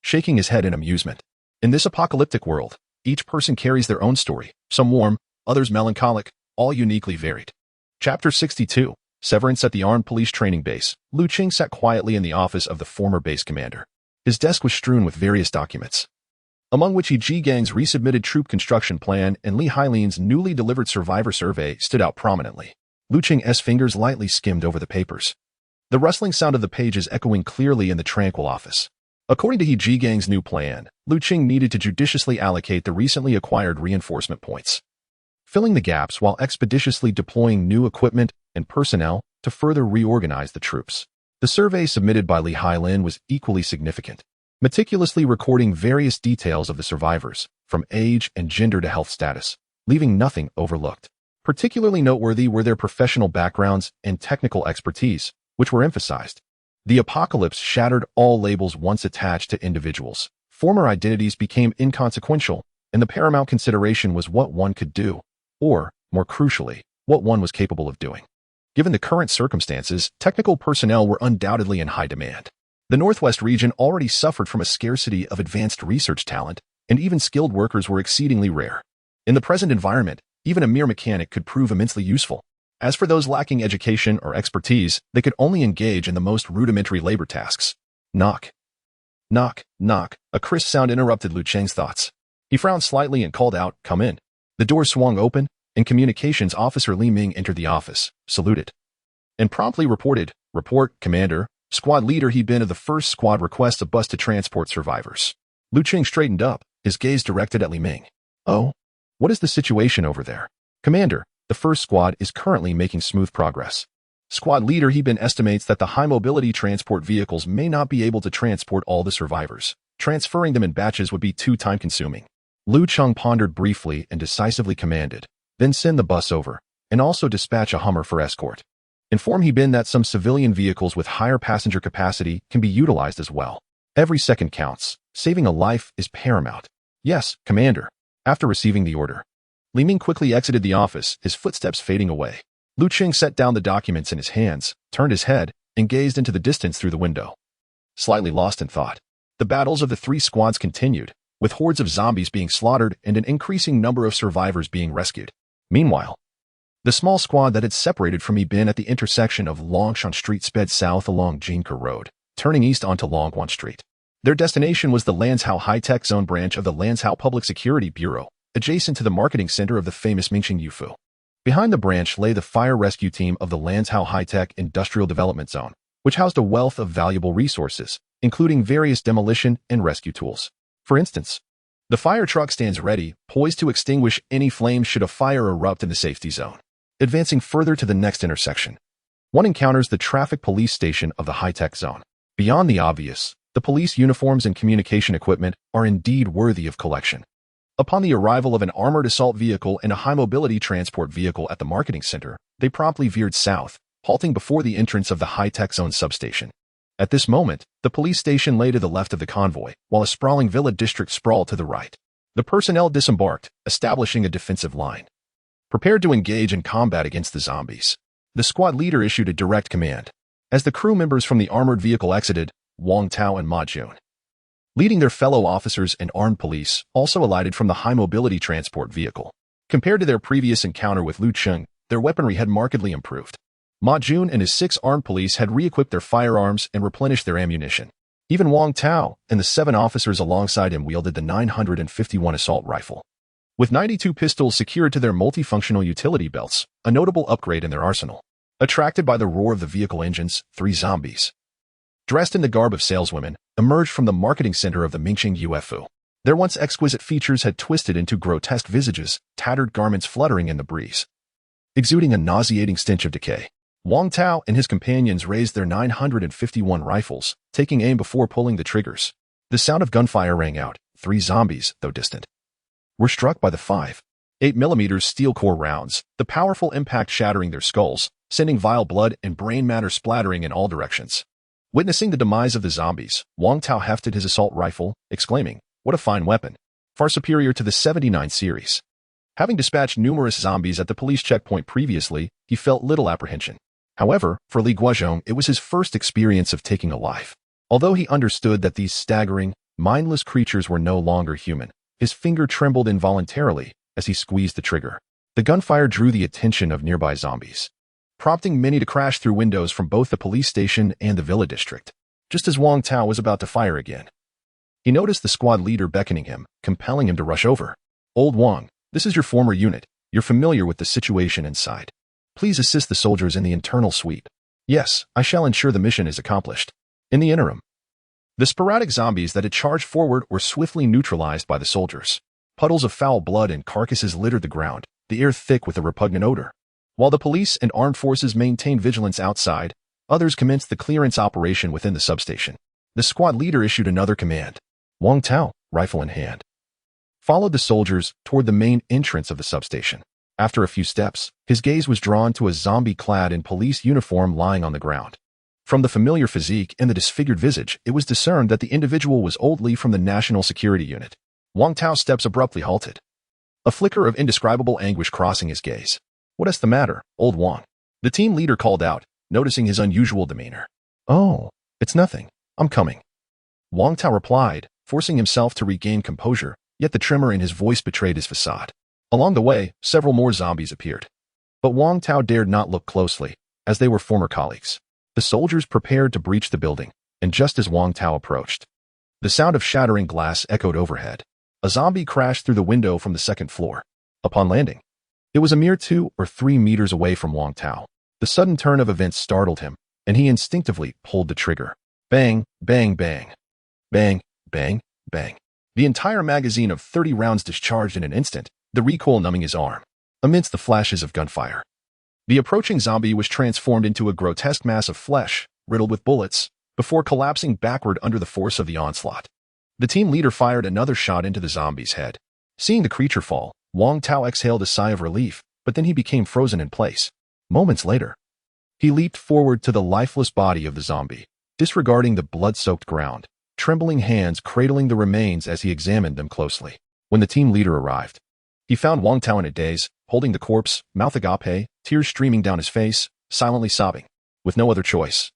shaking his head in amusement. In this apocalyptic world, each person carries their own story, some warm, others melancholic, all uniquely varied. Chapter 62. Severance at the Armed Police Training Base. Lu Cheng sat quietly in the office of the former base commander. His desk was strewn with various documents, among which Ji Gang's resubmitted troop construction plan and Li Hailin's newly delivered survivor survey stood out prominently. Lu Cheng's fingers lightly skimmed over the papers, the rustling sound of the pages echoing clearly in the tranquil office. According to Ji Gang's new plan, Lu Cheng needed to judiciously allocate the recently acquired reinforcement points, filling the gaps while expeditiously deploying new equipment and personnel to further reorganize the troops. The survey submitted by Li Hailin was equally significant, meticulously recording various details of the survivors, from age and gender to health status, leaving nothing overlooked. Particularly noteworthy were their professional backgrounds and technical expertise, which were emphasized. The apocalypse shattered all labels once attached to individuals. Former identities became inconsequential, and the paramount consideration was what one could do, or, more crucially, what one was capable of doing. Given the current circumstances, technical personnel were undoubtedly in high demand. The Northwest region already suffered from a scarcity of advanced research talent, and even skilled workers were exceedingly rare. In the present environment, even a mere mechanic could prove immensely useful. As for those lacking education or expertise, they could only engage in the most rudimentary labor tasks. Knock. Knock, knock. A crisp sound interrupted Lu Cheng's thoughts. He frowned slightly and called out, "Come in." The door swung open, and Communications Officer Li Ming entered the office, saluted, and promptly reported, "Report, Commander. Squad leader he'd been of the first squad requests a bus to transport survivors." Lu Cheng straightened up, his gaze directed at Li Ming. "Oh? What is the situation over there?" "Commander, the first squad is currently making smooth progress. Squad leader he'd been estimates that the high-mobility transport vehicles may not be able to transport all the survivors. Transferring them in batches would be too time-consuming." Lu Cheng pondered briefly and decisively commanded, "Then send the bus over, and also dispatch a Hummer for escort. Inform Hebin that some civilian vehicles with higher passenger capacity can be utilized as well. Every second counts. Saving a life is paramount." "Yes, Commander." After receiving the order, Li Ming quickly exited the office, his footsteps fading away. Lu Cheng set down the documents in his hands, turned his head, and gazed into the distance through the window. Slightly lost in thought, the battles of the three squads continued, with hordes of zombies being slaughtered and an increasing number of survivors being rescued. Meanwhile, the small squad that had separated from Ibin at the intersection of Longshan Street sped south along Jinke Road, turning east onto Longguan Street. Their destination was the Lanzhou High-Tech Zone branch of the Lanzhou Public Security Bureau, adjacent to the marketing center of the famous Mingxing Yufu. Behind the branch lay the fire rescue team of the Lanzhou High-Tech Industrial Development Zone, which housed a wealth of valuable resources, including various demolition and rescue tools. For instance, the fire truck stands ready, poised to extinguish any flames should a fire erupt in the safety zone. Advancing further to the next intersection, one encounters the traffic police station of the high-tech zone. Beyond the obvious, the police uniforms and communication equipment are indeed worthy of collection. Upon the arrival of an armored assault vehicle and a high-mobility transport vehicle at the marketing center, they promptly veered south, halting before the entrance of the high-tech zone substation. At this moment, the police station lay to the left of the convoy, while a sprawling villa district sprawled to the right. The personnel disembarked, establishing a defensive line, prepared to engage in combat against the zombies. The squad leader issued a direct command. As the crew members from the armored vehicle exited, Wang Tao and Ma Jun leading their fellow officers and armed police, also alighted from the high-mobility transport vehicle. Compared to their previous encounter with Cheng, their weaponry had markedly improved. Ma Jun and his 6 armed police had re-equipped their firearms and replenished their ammunition. Even Wang Tao and the 7 officers alongside him wielded the 951 assault rifle. With 92 pistols secured to their multifunctional utility belts, a notable upgrade in their arsenal. Attracted by the roar of the vehicle engines, 3 zombies, dressed in the garb of saleswomen, emerged from the marketing center of the Mingqing UFO. Their once exquisite features had twisted into grotesque visages, tattered garments fluttering in the breeze, exuding a nauseating stench of decay. Wang Tao and his companions raised their 951 rifles, taking aim before pulling the triggers. The sound of gunfire rang out. 3 zombies, though distant, were struck by the 5.8mm steel core rounds, the powerful impact shattering their skulls, sending vile blood and brain matter splattering in all directions. Witnessing the demise of the zombies, Wang Tao hefted his assault rifle, exclaiming, "What a fine weapon, far superior to the 79 series." Having dispatched numerous zombies at the police checkpoint previously, he felt little apprehension. However, for Li Guozhong, it was his first experience of taking a life. Although he understood that these staggering, mindless creatures were no longer human, his finger trembled involuntarily as he squeezed the trigger. The gunfire drew the attention of nearby zombies, prompting many to crash through windows from both the police station and the villa district. Just as Wang Tao was about to fire again, he noticed the squad leader beckoning him, compelling him to rush over. "Old Wang, this is your former unit. You're familiar with the situation inside. Please assist the soldiers in the internal sweep." "Yes, I shall ensure the mission is accomplished." In the interim, the sporadic zombies that had charged forward were swiftly neutralized by the soldiers. Puddles of foul blood and carcasses littered the ground, the air thick with a repugnant odor. While the police and armed forces maintained vigilance outside, others commenced the clearance operation within the substation. The squad leader issued another command. Wang Tao, rifle in hand, followed the soldiers toward the main entrance of the substation. After a few steps, his gaze was drawn to a zombie clad in police uniform lying on the ground. From the familiar physique and the disfigured visage, it was discerned that the individual was Old Li from the National Security Unit. Wang Tao's steps abruptly halted, a flicker of indescribable anguish crossing his gaze. "What is the matter, Old Wang?" the team leader called out, noticing his unusual demeanor. "Oh, it's nothing. I'm coming," Wang Tao replied, forcing himself to regain composure, yet the tremor in his voice betrayed his facade. Along the way, several more zombies appeared. But Wang Tao dared not look closely, as they were former colleagues. The soldiers prepared to breach the building, and just as Wang Tao approached, the sound of shattering glass echoed overhead. A zombie crashed through the window from the 2nd floor. Upon landing, it was a mere 2 or 3 meters away from Wang Tao. The sudden turn of events startled him, and he instinctively pulled the trigger. Bang, bang, bang. Bang, bang, bang. The entire magazine of 30 rounds discharged in an instant, the recoil numbing his arm. Amidst the flashes of gunfire, the approaching zombie was transformed into a grotesque mass of flesh, riddled with bullets, before collapsing backward under the force of the onslaught. The team leader fired another shot into the zombie's head. Seeing the creature fall, Wang Tao exhaled a sigh of relief, but then he became frozen in place. Moments later, he leaped forward to the lifeless body of the zombie, disregarding the blood-soaked ground, trembling hands cradling the remains as he examined them closely. When the team leader arrived, he found Wang Tao in a daze, holding the corpse, mouth agape, tears streaming down his face, silently sobbing. With no other choice,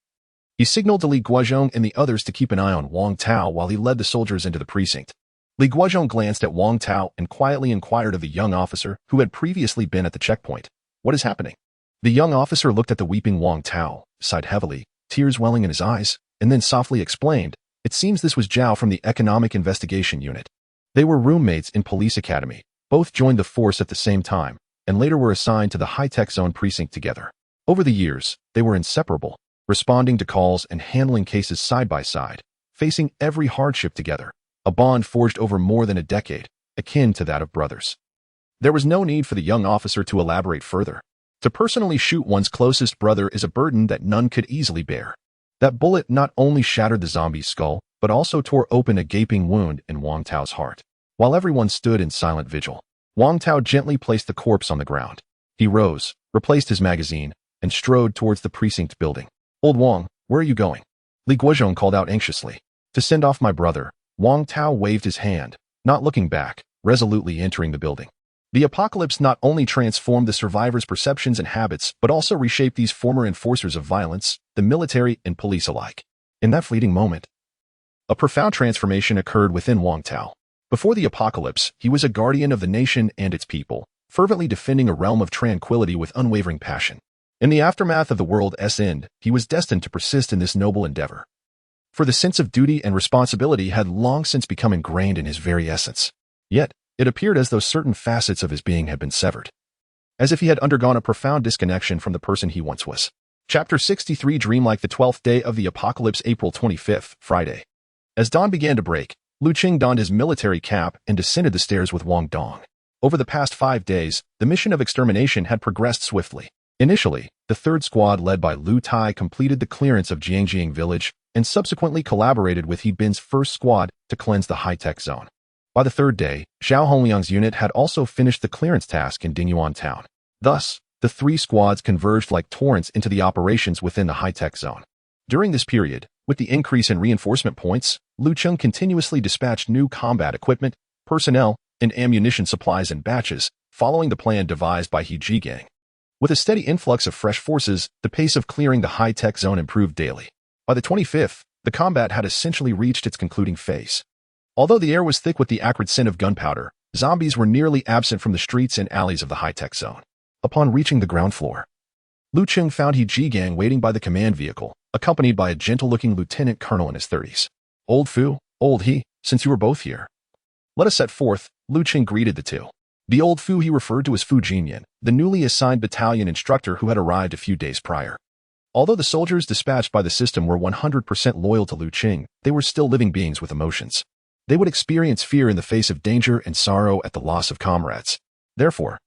he signaled to Li Guozhong and the others to keep an eye on Wang Tao while he led the soldiers into the precinct. Li Guozhong glanced at Wang Tao and quietly inquired of the young officer who had previously been at the checkpoint. "What is happening?" The young officer looked at the weeping Wang Tao, sighed heavily, tears welling in his eyes, and then softly explained, "It seems this was Zhao from the Economic Investigation Unit. They were roommates in Police Academy. Both joined the force at the same time, and later were assigned to the high-tech zone precinct together. Over the years, they were inseparable, responding to calls and handling cases side by side, facing every hardship together, a bond forged over more than a decade, akin to that of brothers." There was no need for the young officer to elaborate further. To personally shoot one's closest brother is a burden that none could easily bear. That bullet not only shattered the zombie's skull, but also tore open a gaping wound in Wang Tao's heart. While everyone stood in silent vigil, Wang Tao gently placed the corpse on the ground. He rose, replaced his magazine, and strode towards the precinct building. "Old Wang, where are you going?" Li Guozhong called out anxiously. "To send off my brother." Wang Tao waved his hand, not looking back, resolutely entering the building. The apocalypse not only transformed the survivors' perceptions and habits, but also reshaped these former enforcers of violence, the military and police alike. In that fleeting moment, A profound transformation occurred within Wang Tao. Before the apocalypse, he was a guardian of the nation and its people, fervently defending a realm of tranquility with unwavering passion. In the aftermath of the world's end, he was destined to persist in this noble endeavor. For the sense of duty and responsibility had long since become ingrained in his very essence. Yet, it appeared as though certain facets of his being had been severed. As if he had undergone a profound disconnection from the person he once was. Chapter 63 Dreamlike the 12th day of the apocalypse April 25th, Friday. As dawn began to break, Lu Cheng donned his military cap and descended the stairs with Wang Dong. Over the past 5 days, the mission of extermination had progressed swiftly. Initially, the third squad led by Lu Tai completed the clearance of Jiangjing village and subsequently collaborated with He Bin's first squad to cleanse the high-tech zone. By the third day, Zhao Hongliang's unit had also finished the clearance task in Dingyuan town. Thus, the 3 squads converged like torrents into the operations within the high-tech zone. During this period, with the increase in reinforcement points, Lu Cheng continuously dispatched new combat equipment, personnel, and ammunition supplies in batches, following the plan devised by He Jigang. With a steady influx of fresh forces, the pace of clearing the high-tech zone improved daily. By the 25th, the combat had essentially reached its concluding phase. Although the air was thick with the acrid scent of gunpowder, zombies were nearly absent from the streets and alleys of the high-tech zone. Upon reaching the ground floor, Lu Cheng found He Jigang waiting by the command vehicle, accompanied by a gentle-looking lieutenant colonel in his 30s. Old Fu, old He, since you were both here. Let us set forth, Lu Cheng greeted the two. The old Fu he referred to as Fu Jinyan, the newly assigned battalion instructor who had arrived a few days prior. Although the soldiers dispatched by the system were 100% loyal to Lu Cheng, they were still living beings with emotions. They would experience fear in the face of danger and sorrow at the loss of comrades. Therefore,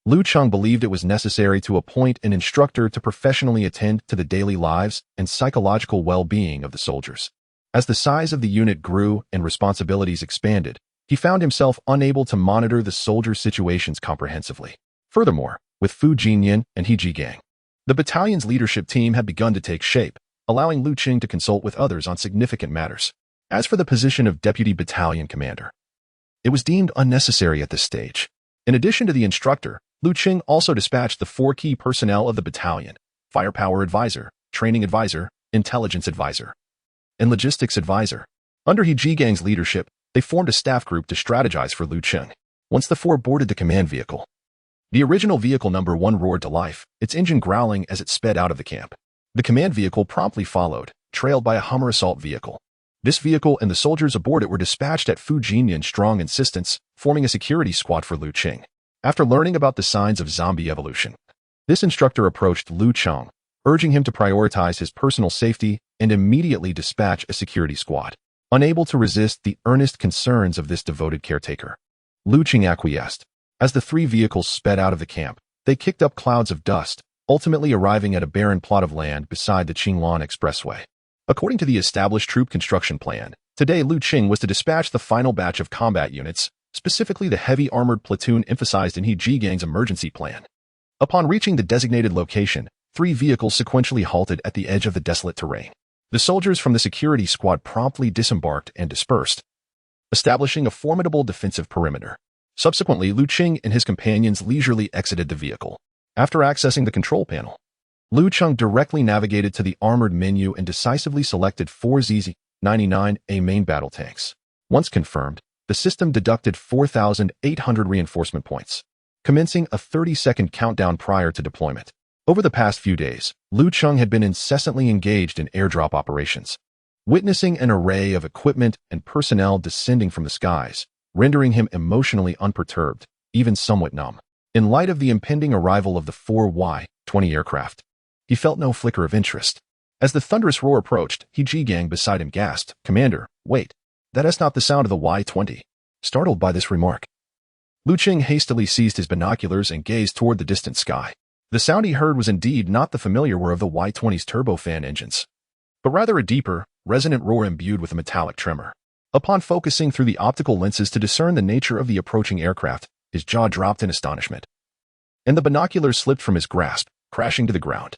Lu Cheng believed it was necessary to appoint an instructor to professionally attend to the daily lives and psychological well-being of the soldiers. As the size of the unit grew and responsibilities expanded, he found himself unable to monitor the soldiers' situations comprehensively. Furthermore, with Fu Jinyan and He Jigang, the battalion's leadership team had begun to take shape, allowing Lu Cheng to consult with others on significant matters. As for the position of deputy battalion commander, it was deemed unnecessary at this stage. In addition to the instructor, Lu Cheng also dispatched the 4 key personnel of the battalion: firepower advisor, training advisor, intelligence advisor, and logistics advisor. Under He Jigang's leadership, they formed a staff group to strategize for Lu Cheng. Once the 4 boarded the command vehicle, the original vehicle number 1 roared to life, its engine growling as it sped out of the camp. The command vehicle promptly followed, trailed by a Hummer assault vehicle. This vehicle and the soldiers aboard it were dispatched at Fu Jinyan's strong insistence, forming a security squad for Lu Cheng. After learning about the signs of zombie evolution, this instructor approached Lu Cheng, urging him to prioritize his personal safety and immediately dispatch a security squad. Unable to resist the earnest concerns of this devoted caretaker, Lu Cheng acquiesced. As the 3 vehicles sped out of the camp, they kicked up clouds of dust, ultimately arriving at a barren plot of land beside the Qinglan Expressway. According to the established troop construction plan, today Lu Cheng was to dispatch the final batch of combat units, specifically the heavy armored platoon emphasized in He Jigang's emergency plan. Upon reaching the designated location, 3 vehicles sequentially halted at the edge of the desolate terrain. The soldiers from the security squad promptly disembarked and dispersed, establishing a formidable defensive perimeter. Subsequently, Lu Cheng and his companions leisurely exited the vehicle. After accessing the control panel, Lu Cheng directly navigated to the armored menu and decisively selected 4 ZZ-99A main battle tanks. Once confirmed, the system deducted 4,800 reinforcement points, commencing a 30-second countdown prior to deployment. Over the past few days, Lu Cheng had been incessantly engaged in airdrop operations, witnessing an array of equipment and personnel descending from the skies, rendering him emotionally unperturbed, even somewhat numb. In light of the impending arrival of the 4 Y-20 aircraft, he felt no flicker of interest. As the thunderous roar approached, He Jigang beside him gasped, "Commander, wait. That is not the sound of the Y-20. Startled by this remark, Lu Cheng hastily seized his binoculars and gazed toward the distant sky. The sound he heard was indeed not the familiar whir of the Y-20's turbofan engines, but rather a deeper, resonant roar imbued with a metallic tremor. Upon focusing through the optical lenses to discern the nature of the approaching aircraft, his jaw dropped in astonishment, and the binoculars slipped from his grasp, crashing to the ground.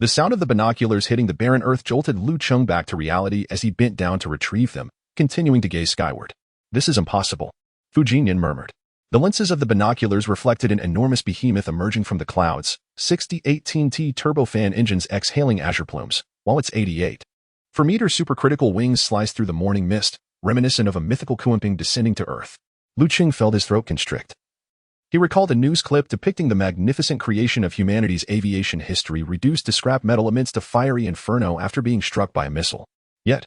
The sound of the binoculars hitting the barren earth jolted Lu Cheng back to reality as he bent down to retrieve them, continuing to gaze skyward. "This is impossible," Fu Jinyan murmured. The lenses of the binoculars reflected an enormous behemoth emerging from the clouds, 60 18T turbofan engines exhaling azure plumes, while its 88 For meters, supercritical wings slice through the morning mist, reminiscent of a mythical Kuimping descending to Earth. Lu Cheng felt his throat constrict. He recalled a news clip depicting the magnificent creation of humanity's aviation history reduced to scrap metal amidst a fiery inferno after being struck by a missile. Yet,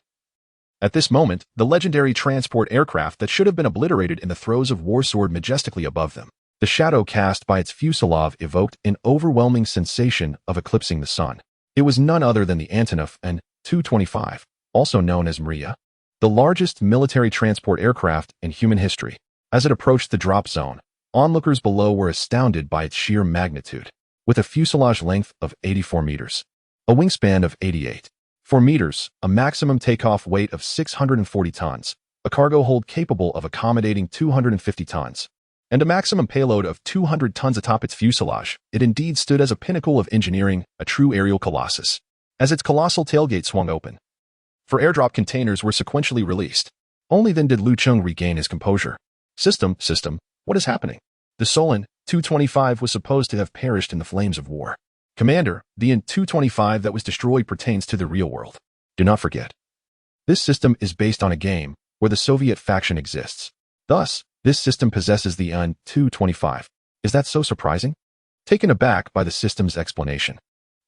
at this moment, the legendary transport aircraft that should have been obliterated in the throes of war soared majestically above them. The shadow cast by its fuselage evoked an overwhelming sensation of eclipsing the sun. It was none other than the Antonov An-225, also known as Maria, the largest military transport aircraft in human history. As it approached the drop zone, onlookers below were astounded by its sheer magnitude. With a fuselage length of 84 meters, a wingspan of 88.4 meters, a maximum takeoff weight of 640 tons, a cargo hold capable of accommodating 250 tons, and a maximum payload of 200 tons atop its fuselage, it indeed stood as a pinnacle of engineering, a true aerial colossus. As its colossal tailgate swung open, for airdrop containers were sequentially released. Only then did Lu Cheng regain his composure. System, what is happening? The Solon 225 was supposed to have perished in the flames of war. Commander, the An-225 that was destroyed pertains to the real world. Do not forget. This system is based on a game where the Soviet faction exists. Thus, this system possesses the An-225. Is that so surprising? Taken aback by the system's explanation,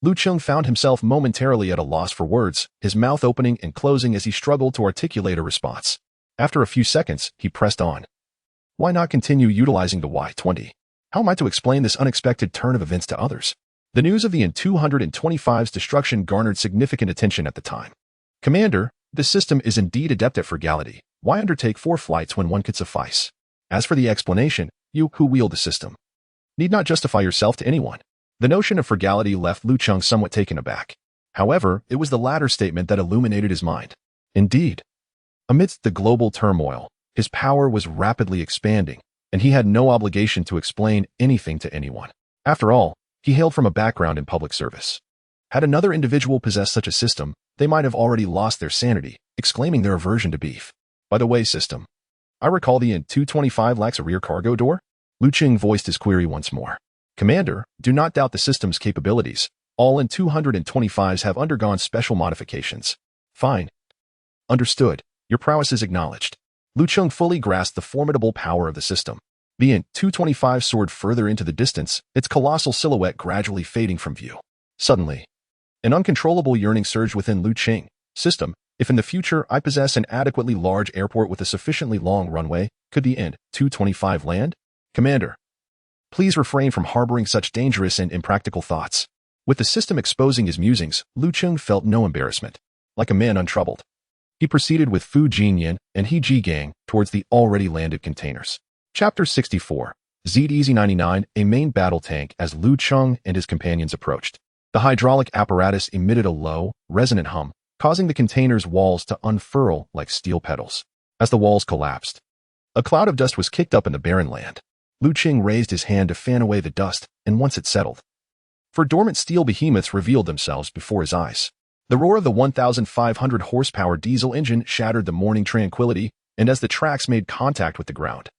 Lu Cheng found himself momentarily at a loss for words, his mouth opening and closing as he struggled to articulate a response. After a few seconds, he pressed on. Why not continue utilizing the Y-20? How am I to explain this unexpected turn of events to others? The news of the An-225's destruction garnered significant attention at the time. Commander, this system is indeed adept at frugality. Why undertake 4 flights when one could suffice? As for the explanation, you who wield the system need not justify yourself to anyone. The notion of frugality left Lu Cheng somewhat taken aback. However, it was the latter statement that illuminated his mind. Indeed, amidst the global turmoil, his power was rapidly expanding, and he had no obligation to explain anything to anyone. After all, he hailed from a background in public service. Had another individual possessed such a system, they might have already lost their sanity, exclaiming their aversion to beef. By the way, system, I recall the An-225 lacks a rear cargo door? Lu Cheng voiced his query once more. Commander, do not doubt the system's capabilities. All An-225s have undergone special modifications. Fine. Understood. Your prowess is acknowledged. Lu Cheng fully grasped the formidable power of the system. The An-225 soared further into the distance, its colossal silhouette gradually fading from view. Suddenly, an uncontrollable yearning surged within Lu Cheng. System, if in the future I possess an adequately large airport with a sufficiently long runway, could the An-225 land? Commander, please refrain from harboring such dangerous and impractical thoughts. With the system exposing his musings, Lu Cheng felt no embarrassment. Like a man untroubled, he proceeded with Fu Jinyan and He Jigang towards the already landed containers. Chapter 64. ZEZ-99, a main battle tank as Lu Cheng and his companions approached. The hydraulic apparatus emitted a low, resonant hum, causing the container's walls to unfurl like steel petals. As the walls collapsed, a cloud of dust was kicked up in the barren land. Lu Cheng raised his hand to fan away the dust, and once it settled, dormant steel behemoths revealed themselves before his eyes. The roar of the 1,500 horsepower diesel engine shattered the morning tranquility, and as the tracks made contact with the ground,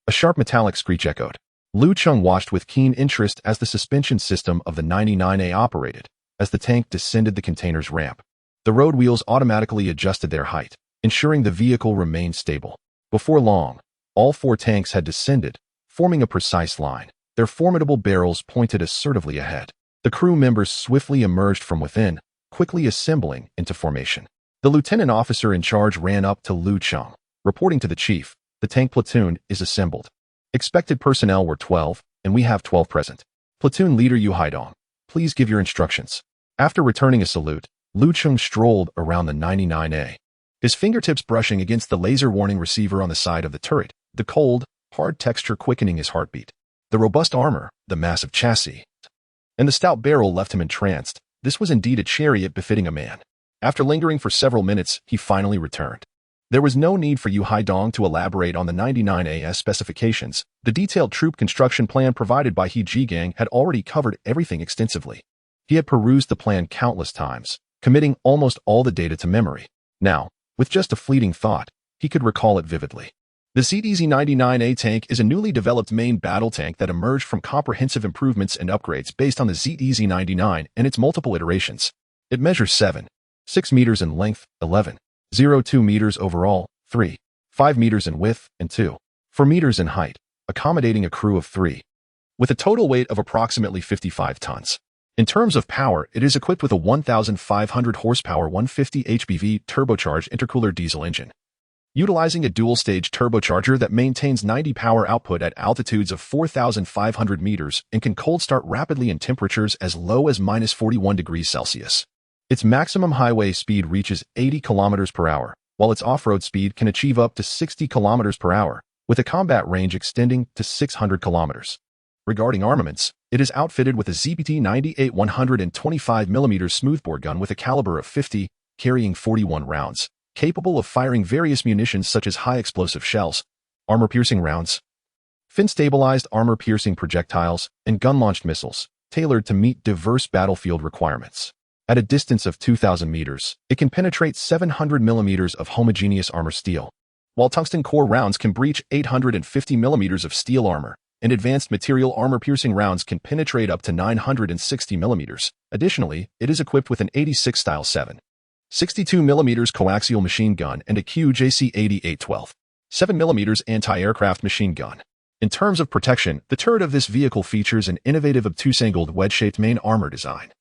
a sharp metallic screech echoed. Lu Cheng watched with keen interest as the suspension system of the 99A operated. As the tank descended the container's ramp, the road wheels automatically adjusted their height, ensuring the vehicle remained stable. Before long, all 4 tanks had descended, forming a precise line. Their formidable barrels pointed assertively ahead. The crew members swiftly emerged from within, quickly assembling into formation. The lieutenant officer in charge ran up to Lu Cheng, reporting to the chief. The tank platoon is assembled. Expected personnel were 12, and we have 12 present. Platoon leader Yu Haidong, please give your instructions. After returning a salute, Lu Cheng strolled around the 99A, his fingertips brushing against the laser warning receiver on the side of the turret, the cold, hard texture quickening his heartbeat. The robust armor, the massive chassis, and the stout barrel left him entranced. This was indeed a chariot befitting a man. After lingering for several minutes, he finally returned. There was no need for Yu Haidong to elaborate on the 99AS specifications. The detailed troop construction plan provided by He Jigang had already covered everything extensively. He had perused the plan countless times, committing almost all the data to memory. Now, with just a fleeting thought, he could recall it vividly. The ZEZ-99A tank is a newly developed main battle tank that emerged from comprehensive improvements and upgrades based on the ZEZ-99 and its multiple iterations. It measures 7 6 meters in length, 11.02 meters overall, 3.5 meters in width, and 2.4 meters in height, accommodating a crew of 3, with a total weight of approximately 55 tons. In terms of power, it is equipped with a 1,500 horsepower 150 HPV turbocharged intercooler diesel engine, utilizing a dual-stage turbocharger that maintains 90 power output at altitudes of 4,500 meters and can cold start rapidly in temperatures as low as -41 degrees Celsius. Its maximum highway speed reaches 80 kilometers per hour, while its off-road speed can achieve up to 60 kilometers per hour, with a combat range extending to 600 kilometers. Regarding armaments, it is outfitted with a ZPT-98 125mm smoothbore gun with a caliber of 50, carrying 41 rounds, capable of firing various munitions such as high-explosive shells, armor-piercing rounds, fin-stabilized armor-piercing projectiles, and gun-launched missiles, tailored to meet diverse battlefield requirements. At a distance of 2,000 meters, it can penetrate 700 millimeters of homogeneous armor steel, while tungsten core rounds can breach 850 millimeters of steel armor, and advanced material armor-piercing rounds can penetrate up to 960 millimeters. Additionally, it is equipped with an 86-style 7.62 millimeters coaxial machine gun and a QJC-88 7 millimeters anti-aircraft machine gun. In terms of protection, the turret of this vehicle features an innovative obtuse-angled wedge-shaped main armor design,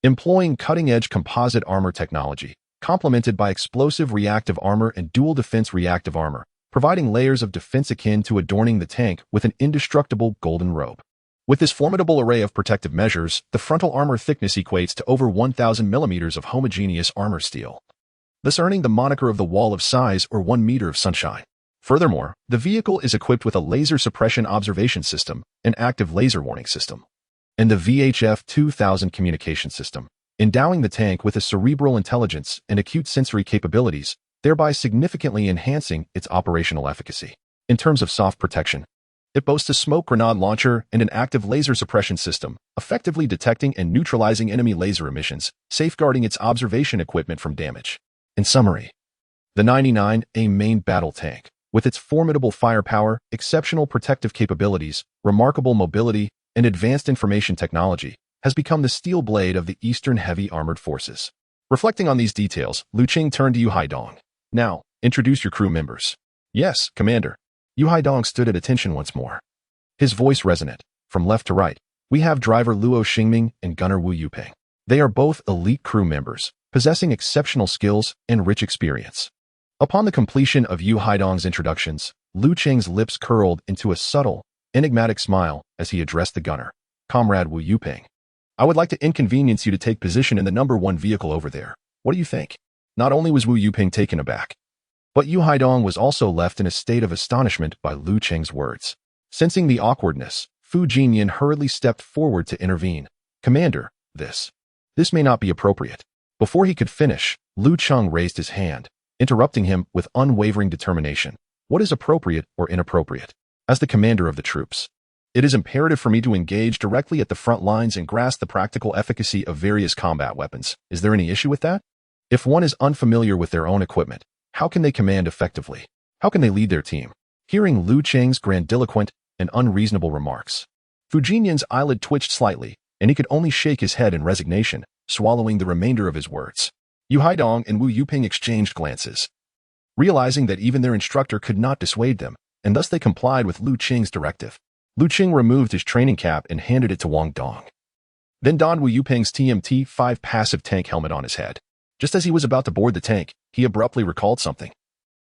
employing cutting-edge composite armor technology, complemented by explosive reactive armor and dual defense reactive armor, providing layers of defense akin to adorning the tank with an indestructible golden robe. With this formidable array of protective measures, the frontal armor thickness equates to over 1,000 millimeters of homogeneous armor steel, thus earning the moniker of the Wall of Size or 1 meter of sunshine. Furthermore, the vehicle is equipped with a laser suppression observation system, an active laser warning system, and the VHF 2000 communication system, endowing the tank with a cerebral intelligence and acute sensory capabilities, thereby significantly enhancing its operational efficacy. In terms of soft protection, it boasts a smoke grenade launcher and an active laser suppression system, effectively detecting and neutralizing enemy laser emissions, safeguarding its observation equipment from damage. In summary, the 99A main battle tank, with its formidable firepower, exceptional protective capabilities, remarkable mobility, and advanced information technology, has become the steel blade of the Eastern Heavy Armored Forces. Reflecting on these details, Lu Cheng turned to Yu Haidong. Now, introduce your crew members. Yes, Commander. Yu Haidong stood at attention once more. His voice resonant. From left to right, we have driver Luo Xingming and gunner Wu Yuping. They are both elite crew members, possessing exceptional skills and rich experience. Upon the completion of Yu Haidong's introductions, Lu Cheng's lips curled into a subtle, enigmatic smile as he addressed the gunner. Comrade Wu Yuping, I would like to inconvenience you to take position in the number 1 vehicle over there. What do you think? Not only was Wu Yuping taken aback, but Yu Haidong was also left in a state of astonishment by Lu Cheng's words. Sensing the awkwardness, Fu Jinyan hurriedly stepped forward to intervene. Commander, this may not be appropriate. Before he could finish, Lu Cheng raised his hand, interrupting him with unwavering determination. What is appropriate or inappropriate? As the commander of the troops, it is imperative for me to engage directly at the front lines and grasp the practical efficacy of various combat weapons. Is there any issue with that? If one is unfamiliar with their own equipment, how can they command effectively? How can they lead their team? Hearing Lu Cheng's grandiloquent and unreasonable remarks, Fu Jinyan's eyelid twitched slightly, and he could only shake his head in resignation, swallowing the remainder of his words. Yu Haidong and Wu Yuping exchanged glances, realizing that even their instructor could not dissuade them, and thus they complied with Lu Cheng's directive. Lu Cheng removed his training cap and handed it to Wang Dong, then donned Wu Yuping's TMT-5 passive tank helmet on his head. Just as he was about to board the tank, he abruptly recalled something.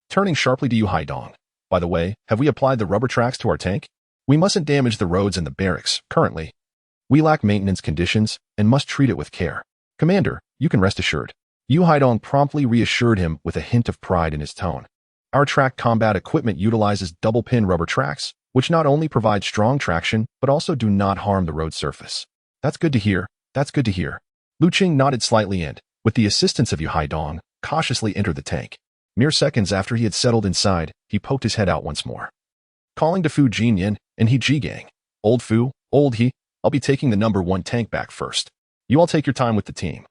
Turning sharply to Yu Haidong, by the way, have we applied the rubber tracks to our tank? We mustn't damage the roads and the barracks, currently. We lack maintenance conditions and must treat it with care. Commander, you can rest assured. Yu Haidong promptly reassured him with a hint of pride in his tone. Our track combat equipment utilizes double-pin rubber tracks, which not only provide strong traction, but also do not harm the road surface. That's good to hear. That's good to hear. Lu Cheng nodded slightly and, with the assistance of Yu Haidong, cautiously entered the tank. Mere seconds after he had settled inside, he poked his head out once more. Calling to Fu Jinyan and He Ji Gang. Old Fu, old He, I'll be taking the number 1 tank back first. You all take your time with the team.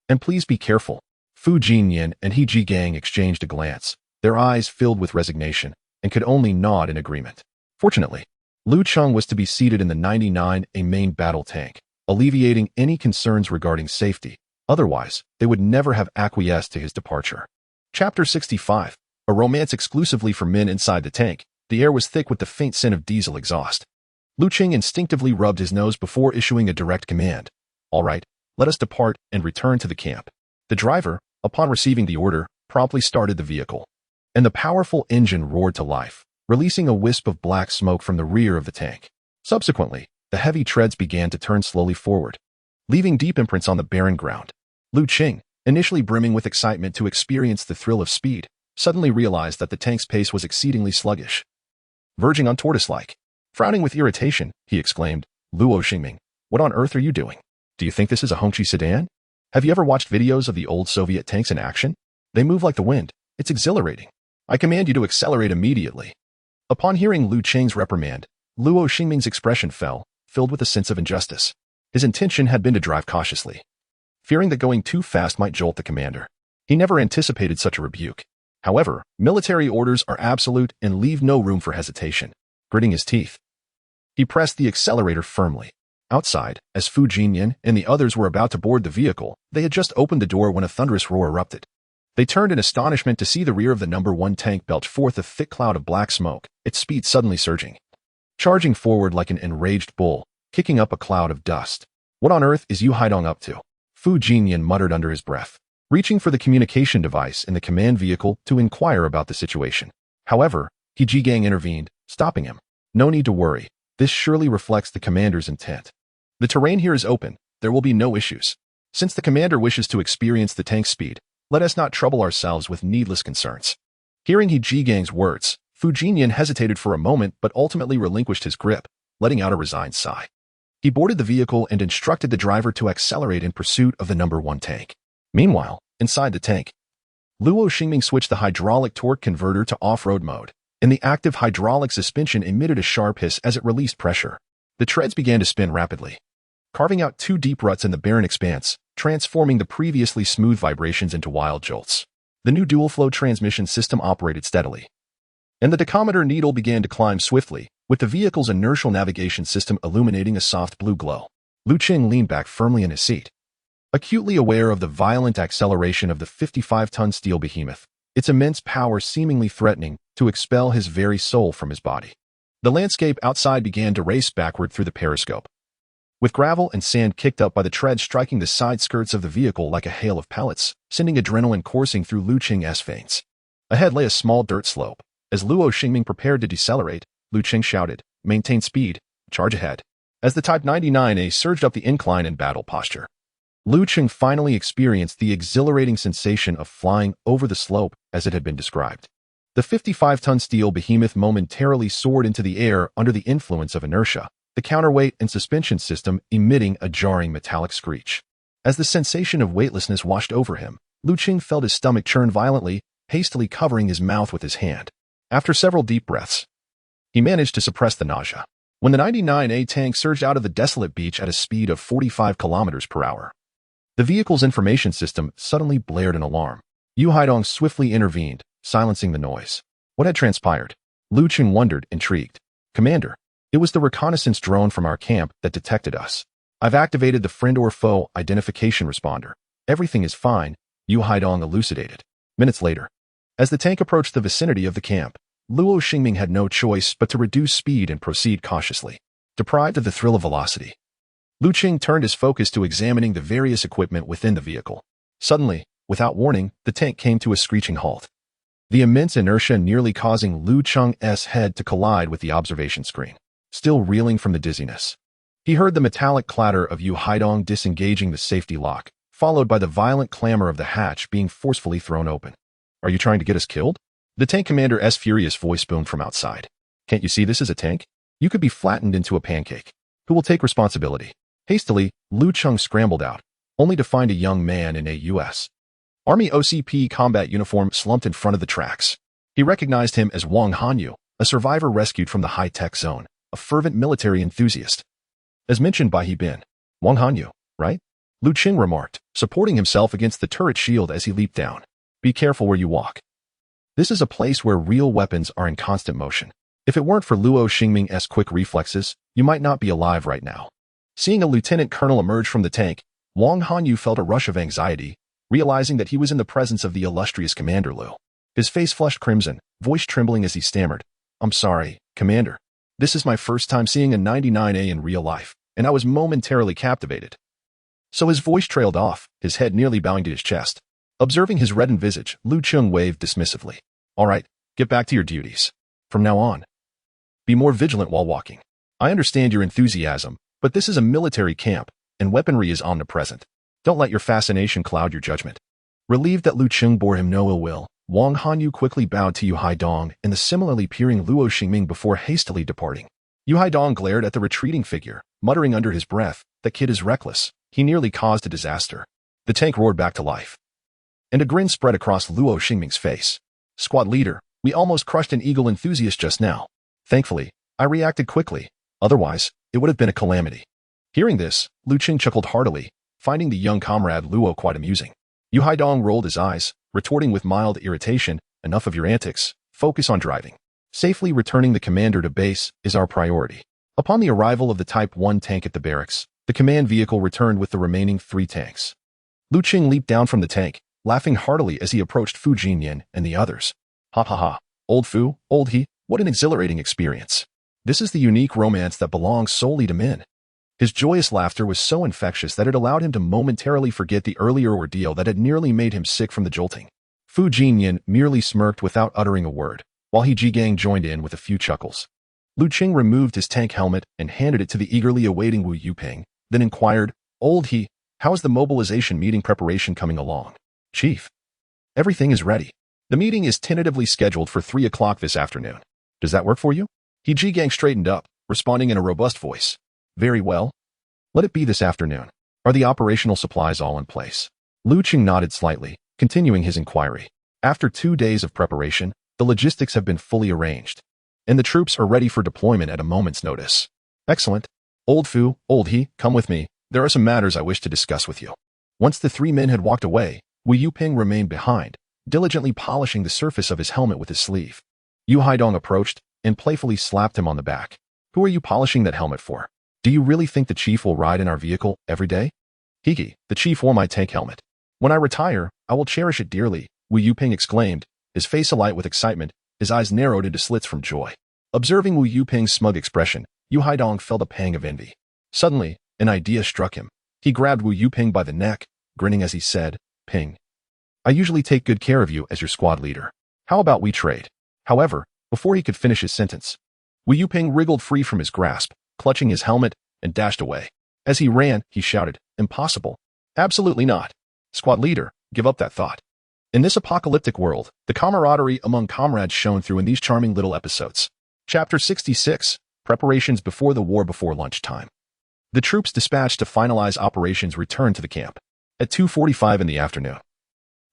And please be careful. Fu Jinyan and He Ji Gang exchanged a glance, their eyes filled with resignation, and could only nod in agreement. Fortunately, Lu Cheng was to be seated in the 99A main battle tank, alleviating any concerns regarding safety, Otherwise, they would never have acquiesced to his departure. Chapter 65. A romance exclusively for men inside the tank. The air was thick with the faint scent of diesel exhaust. Lu Cheng instinctively rubbed his nose before issuing a direct command. All right, let us depart and return to the camp. The driver, upon receiving the order, promptly started the vehicle. And the powerful engine roared to life, releasing a wisp of black smoke from the rear of the tank. Subsequently, the heavy treads began to turn slowly forward, leaving deep imprints on the barren ground. Lu Cheng, initially brimming with excitement to experience the thrill of speed, suddenly realized that the tank's pace was exceedingly sluggish, verging on tortoise-like. Frowning with irritation, he exclaimed, "Luo Xingming, what on earth are you doing? Do you think this is a Hongqi sedan? Have you ever watched videos of the old Soviet tanks in action? They move like the wind. It's exhilarating. I command you to accelerate immediately." Upon hearing Lu Cheng's reprimand, Luo Xingming's expression fell, filled with a sense of injustice. His intention had been to drive cautiously, fearing that going too fast might jolt the commander. He never anticipated such a rebuke. However, military orders are absolute and leave no room for hesitation. Gritting his teeth, he pressed the accelerator firmly. Outside, as Fu Jinyan and the others were about to board the vehicle, they had just opened the door when a thunderous roar erupted. They turned in astonishment to see the rear of the number 1 tank belch forth a thick cloud of black smoke, its speed suddenly surging, charging forward like an enraged bull, kicking up a cloud of dust. "What on earth is Yu Haidong up to?" Fu Jinyan muttered under his breath, reaching for the communication device in the command vehicle to inquire about the situation. However, He Jigang intervened, stopping him. "No need to worry. This surely reflects the commander's intent. The terrain here is open. There will be no issues. Since the commander wishes to experience the tank's speed, let us not trouble ourselves with needless concerns." Hearing He Jigang's words, Fu Jinyan hesitated for a moment but ultimately relinquished his grip, letting out a resigned sigh. He boarded the vehicle and instructed the driver to accelerate in pursuit of the number 1 tank. Meanwhile, inside the tank, Luo Xingming switched the hydraulic torque converter to off-road mode, and the active hydraulic suspension emitted a sharp hiss as it released pressure. The treads began to spin rapidly, carving out 2 deep ruts in the barren expanse, transforming the previously smooth vibrations into wild jolts. The new dual-flow transmission system operated steadily, and the tachometer needle began to climb swiftly, with the vehicle's inertial navigation system illuminating a soft blue glow. Lu Cheng leaned back firmly in his seat, acutely aware of the violent acceleration of the 55-ton steel behemoth, its immense power seemingly threatening to expel his very soul from his body. The landscape outside began to race backward through the periscope, with gravel and sand kicked up by the treads striking the side skirts of the vehicle like a hail of pellets, sending adrenaline coursing through Lu Cheng's veins. Ahead lay a small dirt slope. As Luo Xingming prepared to decelerate, Lu Cheng shouted, "Maintain speed, charge ahead." As the Type 99A surged up the incline in battle posture, Lu Cheng finally experienced the exhilarating sensation of flying over the slope as it had been described. The 55-ton steel behemoth momentarily soared into the air under the influence of inertia, the counterweight and suspension system emitting a jarring metallic screech. As the sensation of weightlessness washed over him, Lu Cheng felt his stomach churn violently, hastily covering his mouth with his hand. After several deep breaths, he managed to suppress the nausea. When the 99A tank surged out of the desolate beach at a speed of 45 kilometers per hour, the vehicle's information system suddenly blared an alarm. Yu Haidong swiftly intervened, silencing the noise. What had transpired? Lu Cheng wondered, intrigued. "Commander, it was the reconnaissance drone from our camp that detected us. I've activated the friend or foe identification responder. Everything is fine," Yu Haidong elucidated. Minutes later, as the tank approached the vicinity of the camp, Luo Xingming had no choice but to reduce speed and proceed cautiously. Deprived of the thrill of velocity, Lu Cheng turned his focus to examining the various equipment within the vehicle. Suddenly, without warning, the tank came to a screeching halt, the immense inertia nearly causing Lu Cheng's head to collide with the observation screen. Still reeling from the dizziness, he heard the metallic clatter of Yu Haidong disengaging the safety lock, followed by the violent clamor of the hatch being forcefully thrown open. "Are you trying to get us killed?" The tank commander's furious voice boomed from outside. "Can't you see this is a tank? You could be flattened into a pancake. Who will take responsibility?" Hastily, Lu Cheng scrambled out, only to find a young man in a U.S. Army OCP combat uniform slumped in front of the tracks. He recognized him as Wang Hanyu, a survivor rescued from the high-tech zone, a fervent military enthusiast. As mentioned by He Bin, "Wang Hanyu, right?" Lu Cheng remarked, supporting himself against the turret shield as he leaped down. "Be careful where you walk. This is a place where real weapons are in constant motion. If it weren't for Luo Xingming's quick reflexes, you might not be alive right now." Seeing a lieutenant colonel emerge from the tank, Wang Hanyu felt a rush of anxiety, realizing that he was in the presence of the illustrious Commander Liu. His face flushed crimson, voice trembling as he stammered, "I'm sorry, Commander. This is my first time seeing a 99A in real life, and I was momentarily captivated." So his voice trailed off, his head nearly bowing to his chest. Observing his reddened visage, Lu Cheng waved dismissively. "All right, get back to your duties. From now on, be more vigilant while walking. I understand your enthusiasm, but this is a military camp, and weaponry is omnipresent. Don't let your fascination cloud your judgment." Relieved that Lu Cheng bore him no ill will, Wang Hanyu quickly bowed to Yu Haidong and the similarly peering Luo Xingming before hastily departing. Yu Haidong glared at the retreating figure, muttering under his breath, "The kid is reckless. He nearly caused a disaster." The tank roared back to life, and a grin spread across Luo Xingming's face. "Squad leader, we almost crushed an eagle enthusiast just now. Thankfully, I reacted quickly. Otherwise, it would have been a calamity." Hearing this, Lu Cheng chuckled heartily, finding the young comrade Luo quite amusing. Yu Haidong rolled his eyes, retorting with mild irritation, "Enough of your antics. Focus on driving. Safely returning the commander to base is our priority." Upon the arrival of the Type 1 tank at the barracks, the command vehicle returned with the remaining 3 tanks. Lu Cheng leaped down from the tank, laughing heartily as he approached Fu Jinyan and the others. "Ha ha ha. Old Fu, old he, what an exhilarating experience. This is the unique romance that belongs solely to men." His joyous laughter was so infectious that it allowed him to momentarily forget the earlier ordeal that had nearly made him sick from the jolting. Fu Jinyan merely smirked without uttering a word, while He Jigang joined in with a few chuckles. Lu Cheng removed his tank helmet and handed it to the eagerly awaiting Wu Yuping, then inquired, "Old he, how is the mobilization meeting preparation coming along?" "Chief, everything is ready. The meeting is tentatively scheduled for 3 o'clock this afternoon. Does that work for you?" He Jigang straightened up, responding in a robust voice. "Very well. Let it be this afternoon. Are the operational supplies all in place?" Lu Cheng nodded slightly, continuing his inquiry. "After 2 days of preparation, the logistics have been fully arranged, and the troops are ready for deployment at a moment's notice." "Excellent. Old Fu, old he, come with me. There are some matters I wish to discuss with you." Once the 3 men had walked away, Wu Yuping remained behind, diligently polishing the surface of his helmet with his sleeve. Yu Haidong approached and playfully slapped him on the back. "Who are you polishing that helmet for? Do you really think the chief will ride in our vehicle every day?" "Higi, the chief wore my tank helmet. When I retire, I will cherish it dearly," Wu Yuping exclaimed, his face alight with excitement, his eyes narrowed into slits from joy. Observing Wu Yuping's smug expression, Yu Haidong felt a pang of envy. Suddenly, an idea struck him. He grabbed Wu Yuping by the neck, grinning as he said, "Ping, I usually take good care of you as your squad leader. How about we trade?" However, before he could finish his sentence, Wu Yuping wriggled free from his grasp, clutching his helmet, and dashed away. As he ran, he shouted, "Impossible. Absolutely not. Squad leader, give up that thought." In this apocalyptic world, the camaraderie among comrades shone through in these charming little episodes. Chapter 66, Preparations before the war before lunchtime. The troops dispatched to finalize operations returned to the camp. At 2:45 in the afternoon,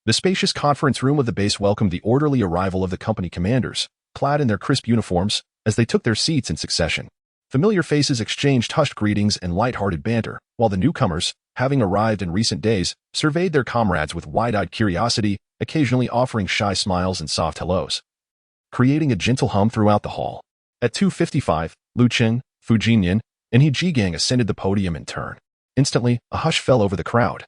the spacious conference room of the base welcomed the orderly arrival of the company commanders, clad in their crisp uniforms, as they took their seats in succession. Familiar faces exchanged hushed greetings and light-hearted banter, while the newcomers, having arrived in recent days, surveyed their comrades with wide-eyed curiosity, occasionally offering shy smiles and soft hellos, creating a gentle hum throughout the hall. At 2:55, Lu Cheng, Fu Jinyan, and He Jigang ascended the podium in turn. Instantly, a hush fell over the crowd,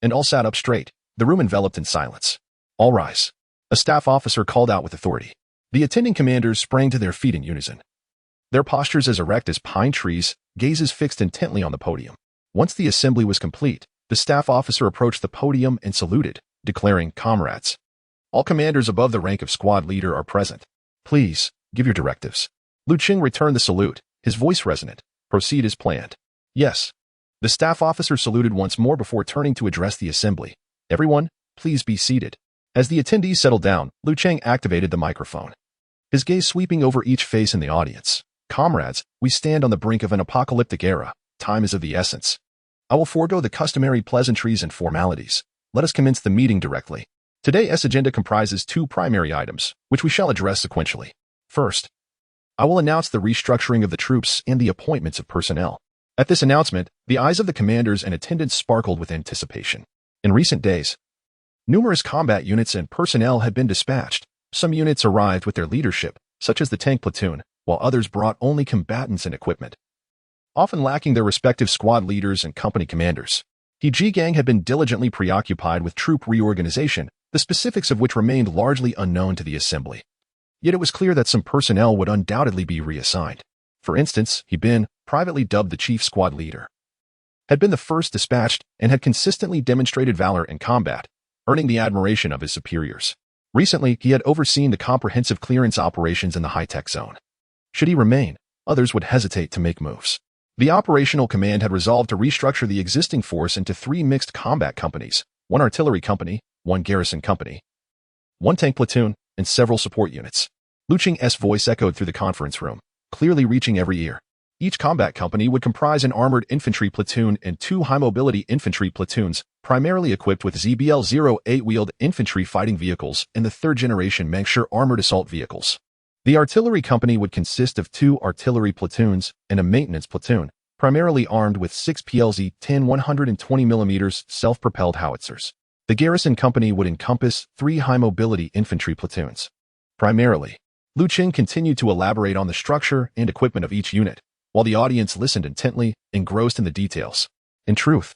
and all sat up straight, the room enveloped in silence. "All rise," a staff officer called out with authority. The attending commanders sprang to their feet in unison, their postures as erect as pine trees, gazes fixed intently on the podium. Once the assembly was complete, the staff officer approached the podium and saluted, declaring, "Comrades, all commanders above the rank of squad leader are present. Please, give your directives." Lu Cheng returned the salute, his voice resonant. "Proceed as planned." "Yes." The staff officer saluted once more before turning to address the assembly. "Everyone, please be seated." As the attendees settled down, Lu Cheng activated the microphone, his gaze sweeping over each face in the audience. "Comrades, we stand on the brink of an apocalyptic era. Time is of the essence. I will forego the customary pleasantries and formalities. Let us commence the meeting directly. Today's agenda comprises 2 primary items, which we shall address sequentially. First, I will announce the restructuring of the troops and the appointments of personnel. At this announcement, the eyes of the commanders and attendants sparkled with anticipation. In recent days, numerous combat units and personnel had been dispatched. Some units arrived with their leadership, such as the tank platoon, while others brought only combatants and equipment, often lacking their respective squad leaders and company commanders. He Gang had been diligently preoccupied with troop reorganization, the specifics of which remained largely unknown to the assembly. Yet it was clear that some personnel would undoubtedly be reassigned. For instance, He Bin, privately dubbed the chief squad leader, had been the first dispatched and had consistently demonstrated valor in combat, earning the admiration of his superiors. Recently, he had overseen the comprehensive clearance operations in the high-tech zone. Should he remain, others would hesitate to make moves. The operational command had resolved to restructure the existing force into 3 mixed combat companies, 1 artillery company, 1 garrison company, 1 tank platoon, and several support units. Lu Cheng's voice echoed through the conference room, clearly reaching every ear. Each combat company would comprise an armored infantry platoon and 2 high-mobility infantry platoons, primarily equipped with ZBL-08 wheeled infantry fighting vehicles and the 3rd-generation Mengsher armored assault vehicles. The artillery company would consist of 2 artillery platoons and a maintenance platoon, primarily armed with 6 PLZ-10 120mm self-propelled howitzers. The garrison company would encompass 3 high-mobility infantry platoons. Primarily, Lu Cheng continued to elaborate on the structure and equipment of each unit, while the audience listened intently, engrossed in the details. In truth,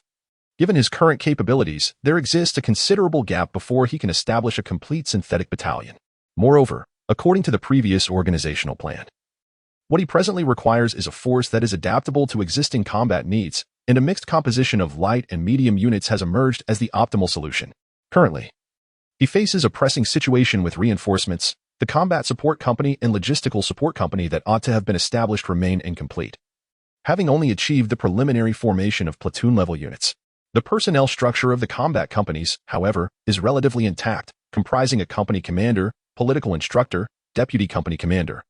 given his current capabilities, there exists a considerable gap before he can establish a complete synthetic battalion. Moreover, according to the previous organizational plan, what he presently requires is a force that is adaptable to existing combat needs, and a mixed composition of light and medium units has emerged as the optimal solution. Currently, he faces a pressing situation with reinforcements. The combat support company and logistical support company that ought to have been established remain incomplete, having only achieved the preliminary formation of platoon-level units. The personnel structure of the combat companies, however, is relatively intact, comprising a company commander, political instructor, deputy company commander,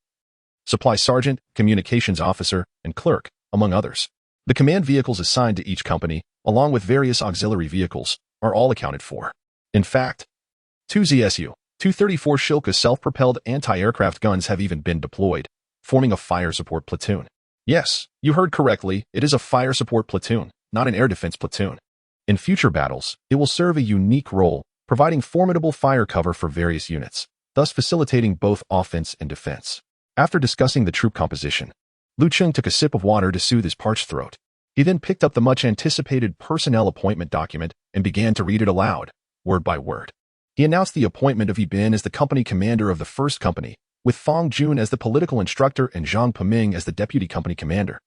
supply sergeant, communications officer, and clerk, among others. The command vehicles assigned to each company, along with various auxiliary vehicles, are all accounted for. In fact, 2 ZSU 234 Shilka self-propelled anti-aircraft guns have even been deployed, forming a fire support platoon. Yes, you heard correctly, it is a fire support platoon, not an air defense platoon. In future battles, it will serve a unique role, providing formidable fire cover for various units, thus facilitating both offense and defense. After discussing the troop composition, Lu Cheng took a sip of water to soothe his parched throat. He then picked up the much-anticipated personnel appointment document and began to read it aloud, word by word. He announced the appointment of He Bin as the company commander of the 1st company, with Fang Jun as the political instructor and Zhang Piming as the deputy company commander.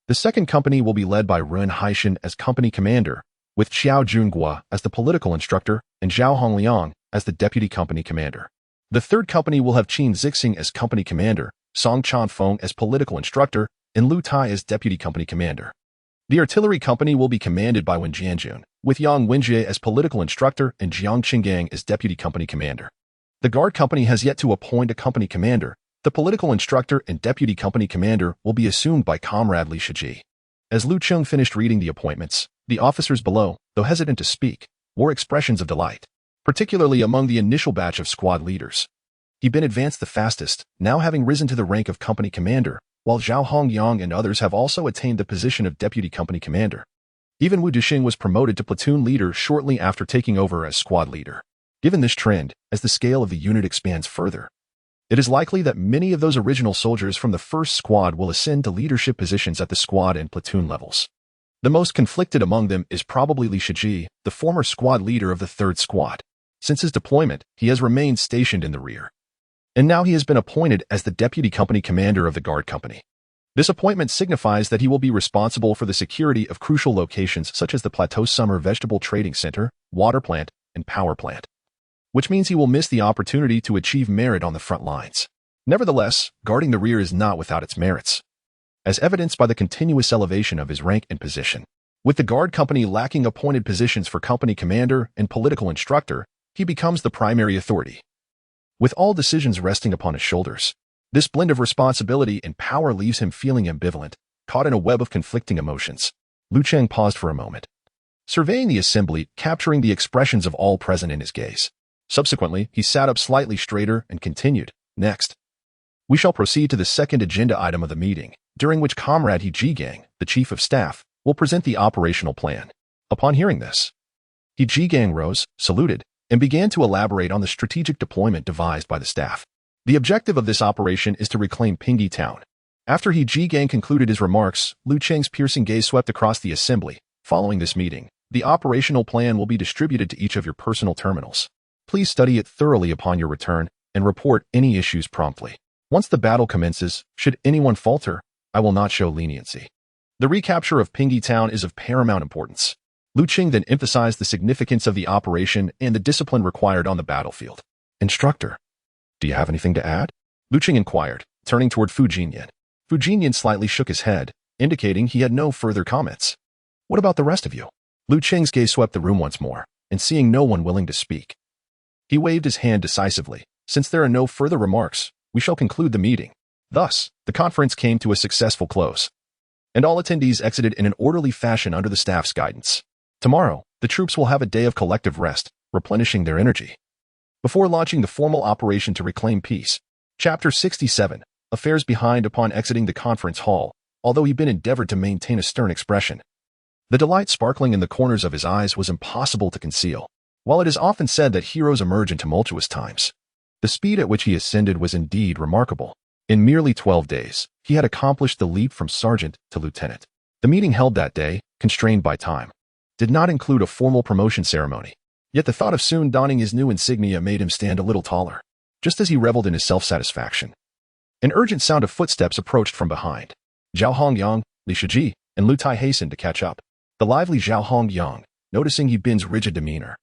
The 2nd company will be led by Ren Haishan as company commander, with Xiao Junhua as the political instructor and Zhao Hongliang as the deputy company commander. The 3rd company will have Qin Zixing as company commander, Song Chanfeng as political instructor, and Lu Tai as deputy company commander. The artillery company will be commanded by Wen Jianjun, with Yang Wenjie as political instructor and Jiang Qinggang as deputy company commander. The guard company has yet to appoint a company commander. The political instructor and deputy company commander will be assumed by Comrade Li Shiji. As Lu Cheng finished reading the appointments, the officers below, though hesitant to speak, wore expressions of delight, particularly among the initial batch of squad leaders. He Bin advanced the fastest, now having risen to the rank of company commander, while Zhao Hongyang and others have also attained the position of deputy company commander. Even Wu Duxing was promoted to platoon leader shortly after taking over as squad leader. Given this trend, as the scale of the unit expands further, it is likely that many of those original soldiers from the 1st squad will ascend to leadership positions at the squad and platoon levels. The most conflicted among them is probably Li Shiji, the former squad leader of the 3rd squad. Since his deployment, he has remained stationed in the rear, and now he has been appointed as the deputy company commander of the guard company. This appointment signifies that he will be responsible for the security of crucial locations such as the Plateau Summer Vegetable Trading Center, water plant, and power plant, which means he will miss the opportunity to achieve merit on the front lines. Nevertheless, guarding the rear is not without its merits, as evidenced by the continuous elevation of his rank and position. With the guard company lacking appointed positions for company commander and political instructor, he becomes the primary authority, with all decisions resting upon his shoulders. This blend of responsibility and power leaves him feeling ambivalent, caught in a web of conflicting emotions. Lu Cheng paused for a moment, surveying the assembly, capturing the expressions of all present in his gaze. Subsequently, he sat up slightly straighter and continued, "Next, we shall proceed to the 2nd agenda item of the meeting, during which Comrade He Jigang, the Chief of Staff, will present the operational plan." Upon hearing this, He Jigang rose, saluted, and began to elaborate on the strategic deployment devised by the staff. The objective of this operation is to reclaim Pingyi Town. After He Jigang concluded his remarks, Lu Cheng's piercing gaze swept across the assembly. Following this meeting, The operational plan will be distributed to each of your personal terminals. Please study it thoroughly upon your return and report any issues promptly. Once the battle commences, should anyone falter, I will not show leniency. The recapture of Pingy Town is of paramount importance. Lu Cheng then emphasized the significance of the operation and the discipline required on the battlefield. Instructor, do you have anything to add? Lu Cheng inquired, turning toward Fu Jinyan. Fu Jinyan slightly shook his head, indicating he had no further comments. What about the rest of you? Lu Cheng's gaze swept the room once more, and seeing no one willing to speak, he waved his hand decisively. Since there are no further remarks, we shall conclude the meeting. Thus, the conference came to a successful close, and all attendees exited in an orderly fashion under the staff's guidance. Tomorrow, the troops will have a day of collective rest, replenishing their energy, before launching the formal operation to reclaim peace. Chapter 67, Affairs Behind. Upon exiting the conference hall, although Bin endeavored to maintain a stern expression, the delight sparkling in the corners of his eyes was impossible to conceal. While it is often said that heroes emerge in tumultuous times, the speed at which he ascended was indeed remarkable. In merely 12 days, he had accomplished the leap from sergeant to lieutenant. The meeting held that day, constrained by time, did not include a formal promotion ceremony. Yet the thought of soon donning his new insignia made him stand a little taller. Just as he reveled in his self-satisfaction, an urgent sound of footsteps approached from behind. Zhao Hongyang, Li Shiji, and Lu Tai hastened to catch up. The lively Zhao Hongyang, noticing Bin's rigid demeanor,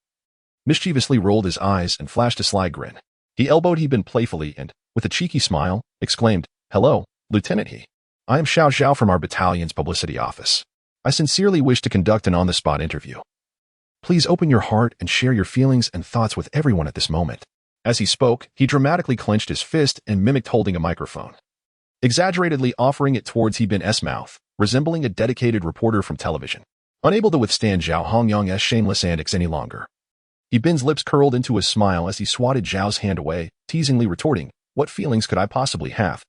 mischievously rolled his eyes and flashed a sly grin. He elbowed Bin playfully and, with a cheeky smile, exclaimed, "Hello, Lieutenant He. I am Xiao Zhao from our battalion's publicity office. I sincerely wish to conduct an on-the-spot interview. Please open your heart and share your feelings and thoughts with everyone at this moment." As he spoke, he dramatically clenched his fist and mimicked holding a microphone, exaggeratedly offering it towards Bin's mouth, resembling a dedicated reporter from television. Unable to withstand Zhao Hongyang's shameless antics any longer, Bin's lips curled into a smile as he swatted Zhao's hand away, teasingly retorting, "What feelings could I possibly have?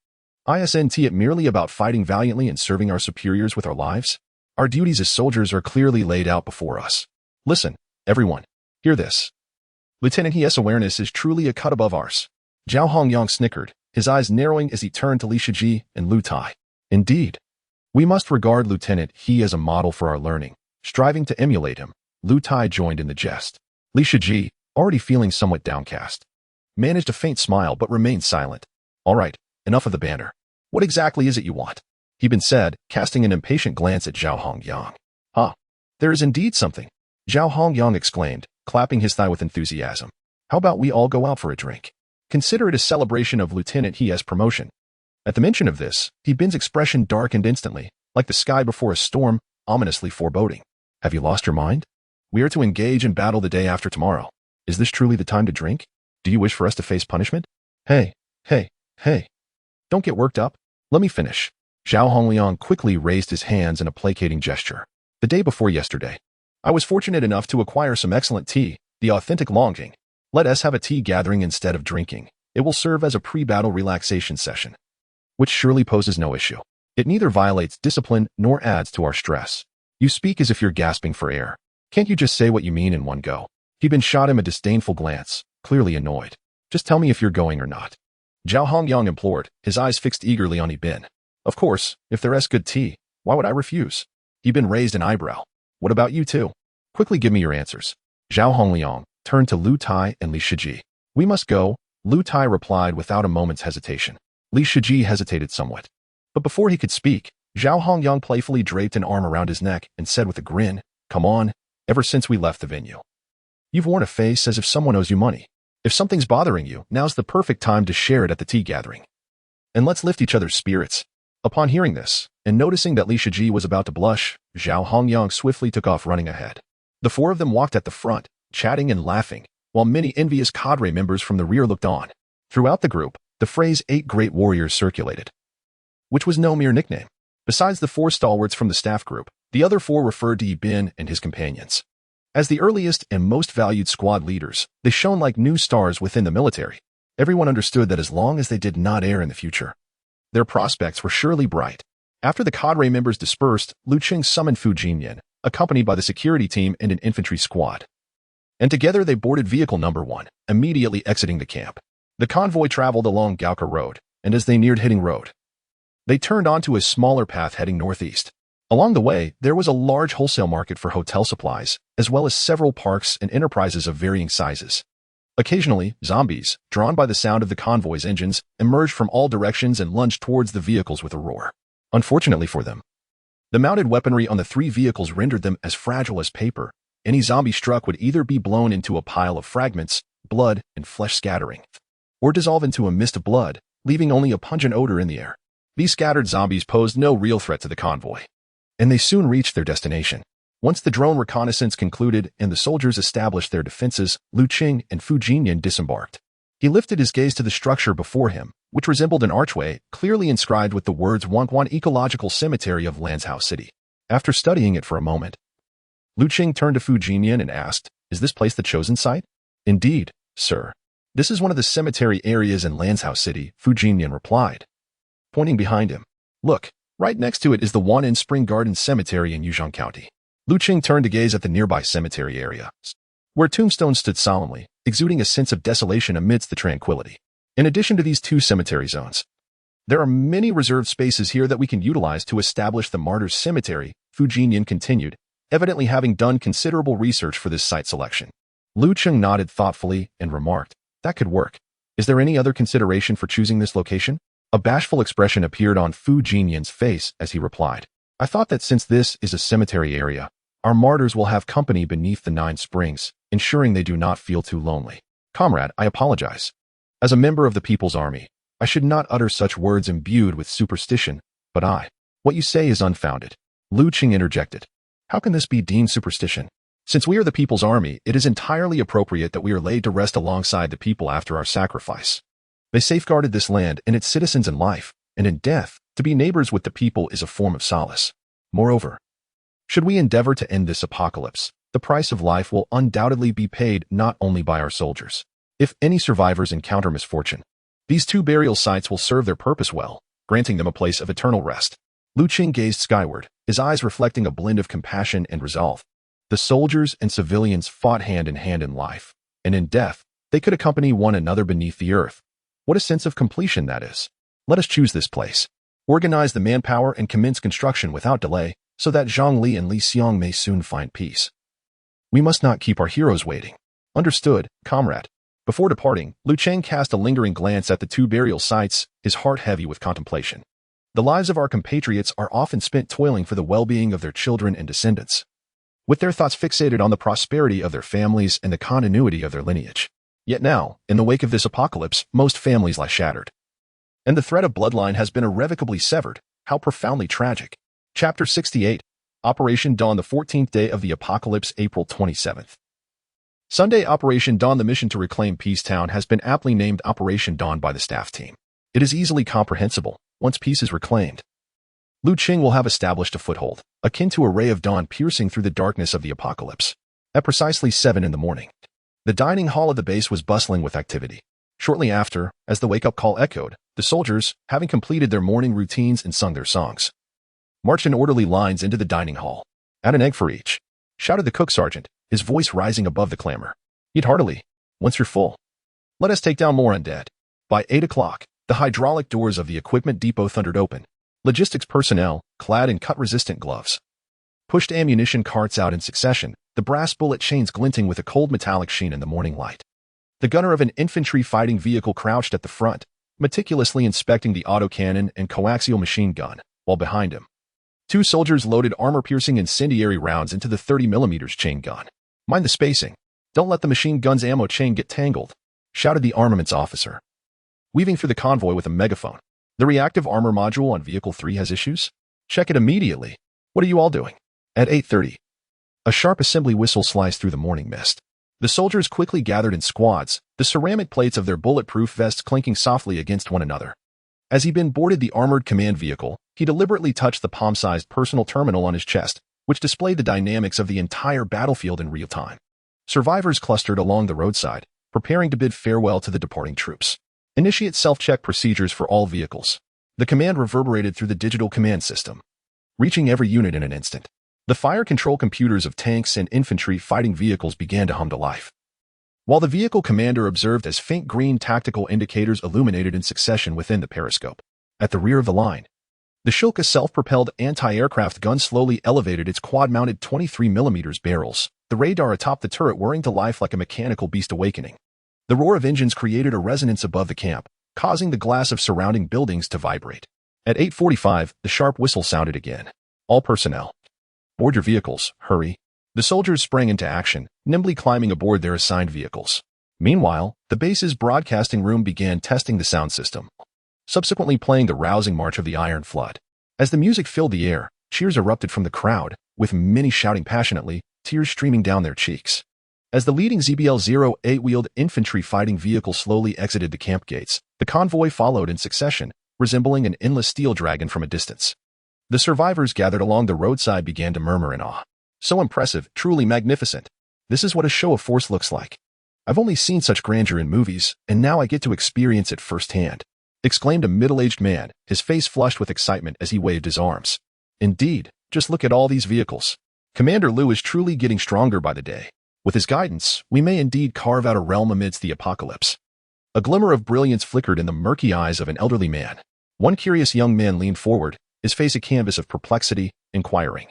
Isn't it merely about fighting valiantly and serving our superiors with our lives? Our duties as soldiers are clearly laid out before us. Listen, everyone, hear this. Lieutenant He's awareness is truly a cut above ours." Zhao Hongyang snickered, his eyes narrowing as he turned to Li Shiji and Lu Tai. "Indeed. We must regard Lieutenant He as a model for our learning." Striving to emulate him, Lu Tai joined in the jest. Li Shiji, already feeling somewhat downcast, managed a faint smile but remained silent. "All right, enough of the banter. What exactly is it you want?" Bin said, casting an impatient glance at Zhao Hongyang. "Ah, there is indeed something," Zhao Hongyang exclaimed, clapping his thigh with enthusiasm. "How about we all go out for a drink? Consider it a celebration of Lieutenant He's promotion." At the mention of this, Bin's expression darkened instantly, like the sky before a storm, ominously foreboding. "Have you lost your mind? We are to engage in battle the day after tomorrow. Is this truly the time to drink? Do you wish for us to face punishment?" Hey, don't get worked up. Let me finish." Zhao Hongliang quickly raised his hands in a placating gesture. "The day before yesterday, I was fortunate enough to acquire some excellent tea, the authentic Longjing. Let us have a tea gathering instead of drinking. It will serve as a pre-battle relaxation session, which surely poses no issue. It neither violates discipline nor adds to our stress." "You speak as if you're gasping for air. Can't you just say what you mean in one go?" Bin shot him a disdainful glance, clearly annoyed. "Just tell me if you're going or not," Zhao Hongyang implored, his eyes fixed eagerly on Bin. "Of course, if there's good tea, why would I refuse?" Bin raised an eyebrow. "What about you two? Quickly give me your answers." Zhao Hongliang turned to Lu Tai and Li Shiji. "We must go," Lu Tai replied without a moment's hesitation. Li Shiji hesitated somewhat, but before he could speak, Zhao Hongyang playfully draped an arm around his neck and said with a grin, "Come on, ever since we left the venue, you've worn a face as if someone owes you money. If something's bothering you, now's the perfect time to share it at the tea gathering. And let's lift each other's spirits." Upon hearing this, and noticing that Li Shiji was about to blush, Zhao Hongyang swiftly took off running ahead. The four of them walked at the front, chatting and laughing, while many envious cadre members from the rear looked on. Throughout the group, the phrase 8 great warriors circulated, which was no mere nickname. Besides the 4 stalwarts from the staff group, the other 4 referred to Bin and his companions as the earliest and most valued squad leaders. They shone like new stars within the military. Everyone understood that as long as they did not err in the future, their prospects were surely bright. After the cadre members dispersed, Lu Cheng summoned Fu Jinyan, accompanied by the security team and an infantry squad, and together they boarded vehicle number 1, immediately exiting the camp. The convoy traveled along Gaoka Road, and as they neared Hitting Road, they turned onto a smaller path heading northeast. Along the way, there was a large wholesale market for hotel supplies, as well as several parks and enterprises of varying sizes. Occasionally, zombies, drawn by the sound of the convoy's engines, emerged from all directions and lunged towards the vehicles with a roar. Unfortunately for them, the mounted weaponry on the three vehicles rendered them as fragile as paper. Any zombie struck would either be blown into a pile of fragments, blood, and flesh scattering, or dissolve into a mist of blood, leaving only a pungent odor in the air. These scattered zombies posed no real threat to the convoy, and they soon reached their destination. Once the drone reconnaissance concluded and the soldiers established their defenses, Cheng and Fu Jinyan disembarked. He lifted his gaze to the structure before him, which resembled an archway, clearly inscribed with the words Wangquan Ecological Cemetery of Lanzhou City. After studying it for a moment, Cheng turned to Fu Jinyan and asked, "Is this place the chosen site?" "Indeed, sir. This is one of the cemetery areas in Lanzhou City," Fu Jinyan replied, pointing behind him. "Look, right next to it is the Wan'an Spring Garden Cemetery in Yuzhong County." Cheng turned to gaze at the nearby cemetery area, where tombstones stood solemnly, exuding a sense of desolation amidst the tranquility. In addition to these two cemetery zones, there are many reserved spaces here that we can utilize to establish the Martyrs' Cemetery, Fu Jinyan continued, evidently having done considerable research for this site selection. Cheng nodded thoughtfully and remarked, "That could work. Is there any other consideration for choosing this location?" A bashful expression appeared on Fu Jinyan's face as he replied, "I thought that since this is a cemetery area, our martyrs will have company beneath the 9 springs, ensuring they do not feel too lonely." "Comrade, I apologize. As a member of the People's Army, I should not utter such words imbued with superstition, but what you say is unfounded." Cheng interjected. "How can this be deemed superstition? Since we are the People's Army, it is entirely appropriate that we are laid to rest alongside the people after our sacrifice. They safeguarded this land and its citizens in life, and in death, to be neighbors with the people is a form of solace. Moreover, should we endeavor to end this apocalypse, the price of life will undoubtedly be paid not only by our soldiers. If any survivors encounter misfortune, these 2 burial sites will serve their purpose well, granting them a place of eternal rest." Cheng gazed skyward, his eyes reflecting a blend of compassion and resolve. The soldiers and civilians fought hand in life, and in death, they could accompany one another beneath the earth. What a sense of completion that is. Let us choose this place, organize the manpower, and commence construction without delay, so that Zhang Li and Li Xiong may soon find peace. We must not keep our heroes waiting. Understood, comrade. Before departing, Cheng cast a lingering glance at the 2 burial sites, his heart heavy with contemplation. The lives of our compatriots are often spent toiling for the well-being of their children and descendants, with their thoughts fixated on the prosperity of their families and the continuity of their lineage. Yet now, in the wake of this apocalypse, most families lie shattered, and the thread of bloodline has been irrevocably severed. How profoundly tragic. Chapter 68. Operation Dawn, the 14th day of the apocalypse, April 27th. Sunday. Operation Dawn. The mission to reclaim Peace Town has been aptly named Operation Dawn by the staff team. It is easily comprehensible. Once peace is reclaimed, Cheng will have established a foothold, akin to a ray of dawn piercing through the darkness of the apocalypse. At precisely 7 in the morning, the dining hall of the base was bustling with activity. Shortly after, as the wake-up call echoed, the soldiers, having completed their morning routines and sung their songs, marched in orderly lines into the dining hall. "Add an egg for each," shouted the cook sergeant, his voice rising above the clamor. "Eat heartily. Once you're full, let us take down more undead." By 8 o'clock, the hydraulic doors of the equipment depot thundered open. Logistics personnel, clad in cut-resistant gloves, pushed ammunition carts out in succession, the brass bullet chains glinting with a cold metallic sheen in the morning light. The gunner of an infantry fighting vehicle crouched at the front, meticulously inspecting the autocannon and coaxial machine gun, while behind him, 2 soldiers loaded armor-piercing incendiary rounds into the 30mm chain gun. "Mind the spacing. Don't let the machine gun's ammo chain get tangled," shouted the armaments officer, weaving through the convoy with a megaphone. "The reactive armor module on Vehicle 3 has issues. Check it immediately. What are you all doing?" At 8:30, a sharp assembly whistle sliced through the morning mist. The soldiers quickly gathered in squads, the ceramic plates of their bulletproof vests clinking softly against one another. As he boarded the armored command vehicle, he deliberately touched the palm-sized personal terminal on his chest, which displayed the dynamics of the entire battlefield in real time. Survivors clustered along the roadside, preparing to bid farewell to the departing troops. Initiate self-check procedures for all vehicles. The command reverberated through the digital command system, reaching every unit in an instant. The fire control computers of tanks and infantry fighting vehicles began to hum to life, while the vehicle commander observed as faint green tactical indicators illuminated in succession within the periscope. At the rear of the line, The Shilka self-propelled anti-aircraft gun slowly elevated its quad-mounted 23mm barrels, the radar atop the turret whirring to life like a mechanical beast awakening. The roar of engines created a resonance above the camp, causing the glass of surrounding buildings to vibrate. At 8:45, the sharp whistle sounded again. All personnel, board your vehicles, hurry. The soldiers sprang into action, nimbly climbing aboard their assigned vehicles. Meanwhile, the base's broadcasting room began testing the sound system, subsequently playing the rousing march of the Iron Flood. As the music filled the air, cheers erupted from the crowd, with many shouting passionately, tears streaming down their cheeks. As the leading ZBL-08 wheeled infantry fighting vehicle slowly exited the camp gates, the convoy followed in succession, resembling an endless steel dragon from a distance. The survivors gathered along the roadside began to murmur in awe. So impressive, truly magnificent. This is what a show of force looks like. I've only seen such grandeur in movies, and now I get to experience it firsthand, exclaimed a middle-aged man, his face flushed with excitement as he waved his arms. Indeed, just look at all these vehicles. Commander Liu is truly getting stronger by the day. With his guidance, we may indeed carve out a realm amidst the apocalypse. A glimmer of brilliance flickered in the murky eyes of an elderly man. One curious young man leaned forward, his face a canvas of perplexity, inquiring,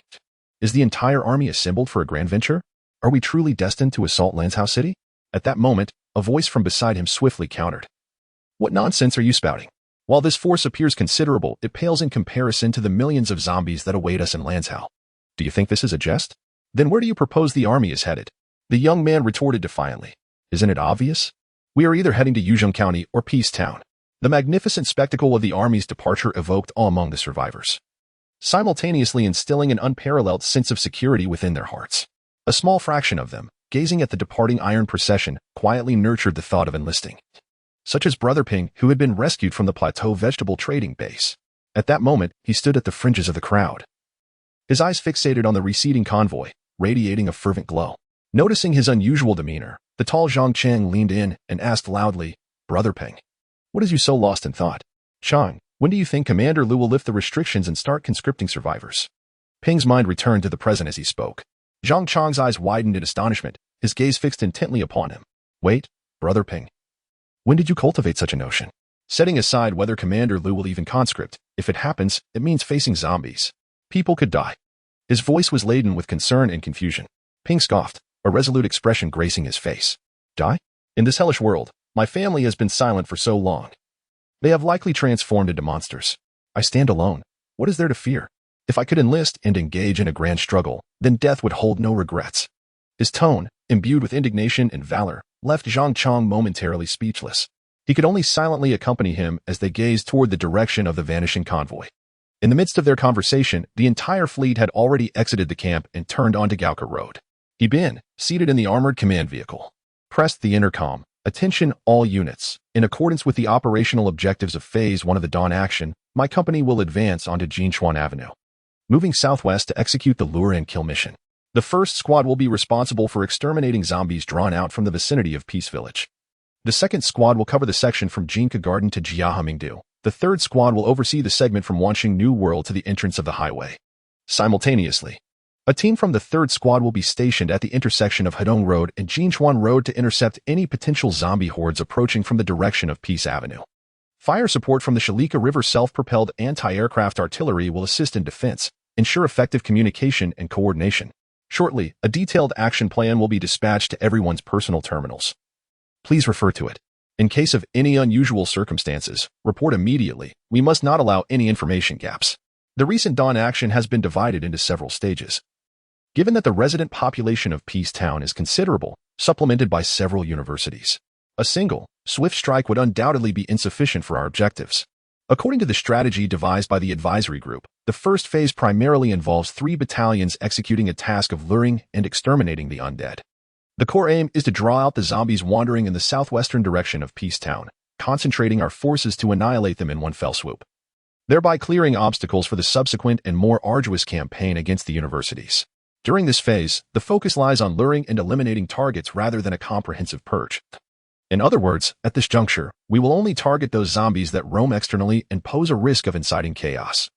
"Is the entire army assembled for a grand venture? Are we truly destined to assault Lanshouse City?" At that moment, a voice from beside him swiftly countered. "What nonsense are you spouting? While this force appears considerable, it pales in comparison to the millions of zombies that await us in Lanshouse. Do you think this is a jest? Then where do you propose the army is headed?" The young man retorted defiantly. "Isn't it obvious? We are either heading to Yuzhong County or Peace Town." The magnificent spectacle of the army's departure evoked awe among the survivors, simultaneously instilling an unparalleled sense of security within their hearts. A small fraction of them, gazing at the departing iron procession, quietly nurtured the thought of enlisting, such as Brother Ping, who had been rescued from the Plateau vegetable trading base. At that moment, he stood at the fringes of the crowd, his eyes fixated on the receding convoy, radiating a fervent glow. Noticing his unusual demeanor, the tall Cheng leaned in and asked loudly, "Brother Ping, what is you so lost in thought? Cheng, when do you think Commander Liu will lift the restrictions and start conscripting survivors?" Ping's mind returned to the present as he spoke. Cheng's eyes widened in astonishment, his gaze fixed intently upon him. "Wait, Brother Ping. When did you cultivate such a notion? Setting aside whether Commander Liu will even conscript, if it happens, it means facing zombies. People could die." His voice was laden with concern and confusion. Ping scoffed, a resolute expression gracing his face. "Die? In this hellish world, my family has been silent for so long. They have likely transformed into monsters. I stand alone. What is there to fear? If I could enlist and engage in a grand struggle, then death would hold no regrets." His tone, imbued with indignation and valor, left Cheng momentarily speechless. He could only silently accompany him as they gazed toward the direction of the vanishing convoy. In the midst of their conversation, the entire fleet had already exited the camp and turned onto Gaoka Road. Bin, seated in the armored command vehicle, pressed the intercom. "Attention all units. In accordance with the operational objectives of Phase 1 of the Dawn Action, my company will advance onto Jinchuan Avenue, moving southwest to execute the lure and kill mission. The first squad will be responsible for exterminating zombies drawn out from the vicinity of Peace Village. The second squad will cover the section from Jinka Garden to Jiahumingdu. The third squad will oversee the segment from Wanqing New World to the entrance of the highway. Simultaneously, a team from the third squad will be stationed at the intersection of Hedong Road and Jinchuan Road to intercept any potential zombie hordes approaching from the direction of Peace Avenue. Fire support from the Shalika River self-propelled anti-aircraft artillery will assist in defense, ensure effective communication and coordination. Shortly, a detailed action plan will be dispatched to everyone's personal terminals. Please refer to it. In case of any unusual circumstances, report immediately. We must not allow any information gaps." The recent Dawn Action has been divided into several stages. Given that the resident population of Peace Town is considerable, supplemented by several universities, a single, swift strike would undoubtedly be insufficient for our objectives. According to the strategy devised by the advisory group, the first phase primarily involves 3 battalions executing a task of luring and exterminating the undead. The core aim is to draw out the zombies wandering in the southwestern direction of Peace Town, concentrating our forces to annihilate them in one fell swoop, thereby clearing obstacles for the subsequent and more arduous campaign against the universities. During this phase, the focus lies on luring and eliminating targets rather than a comprehensive purge. In other words, at this juncture, we will only target those zombies that roam externally and pose a risk of inciting chaos,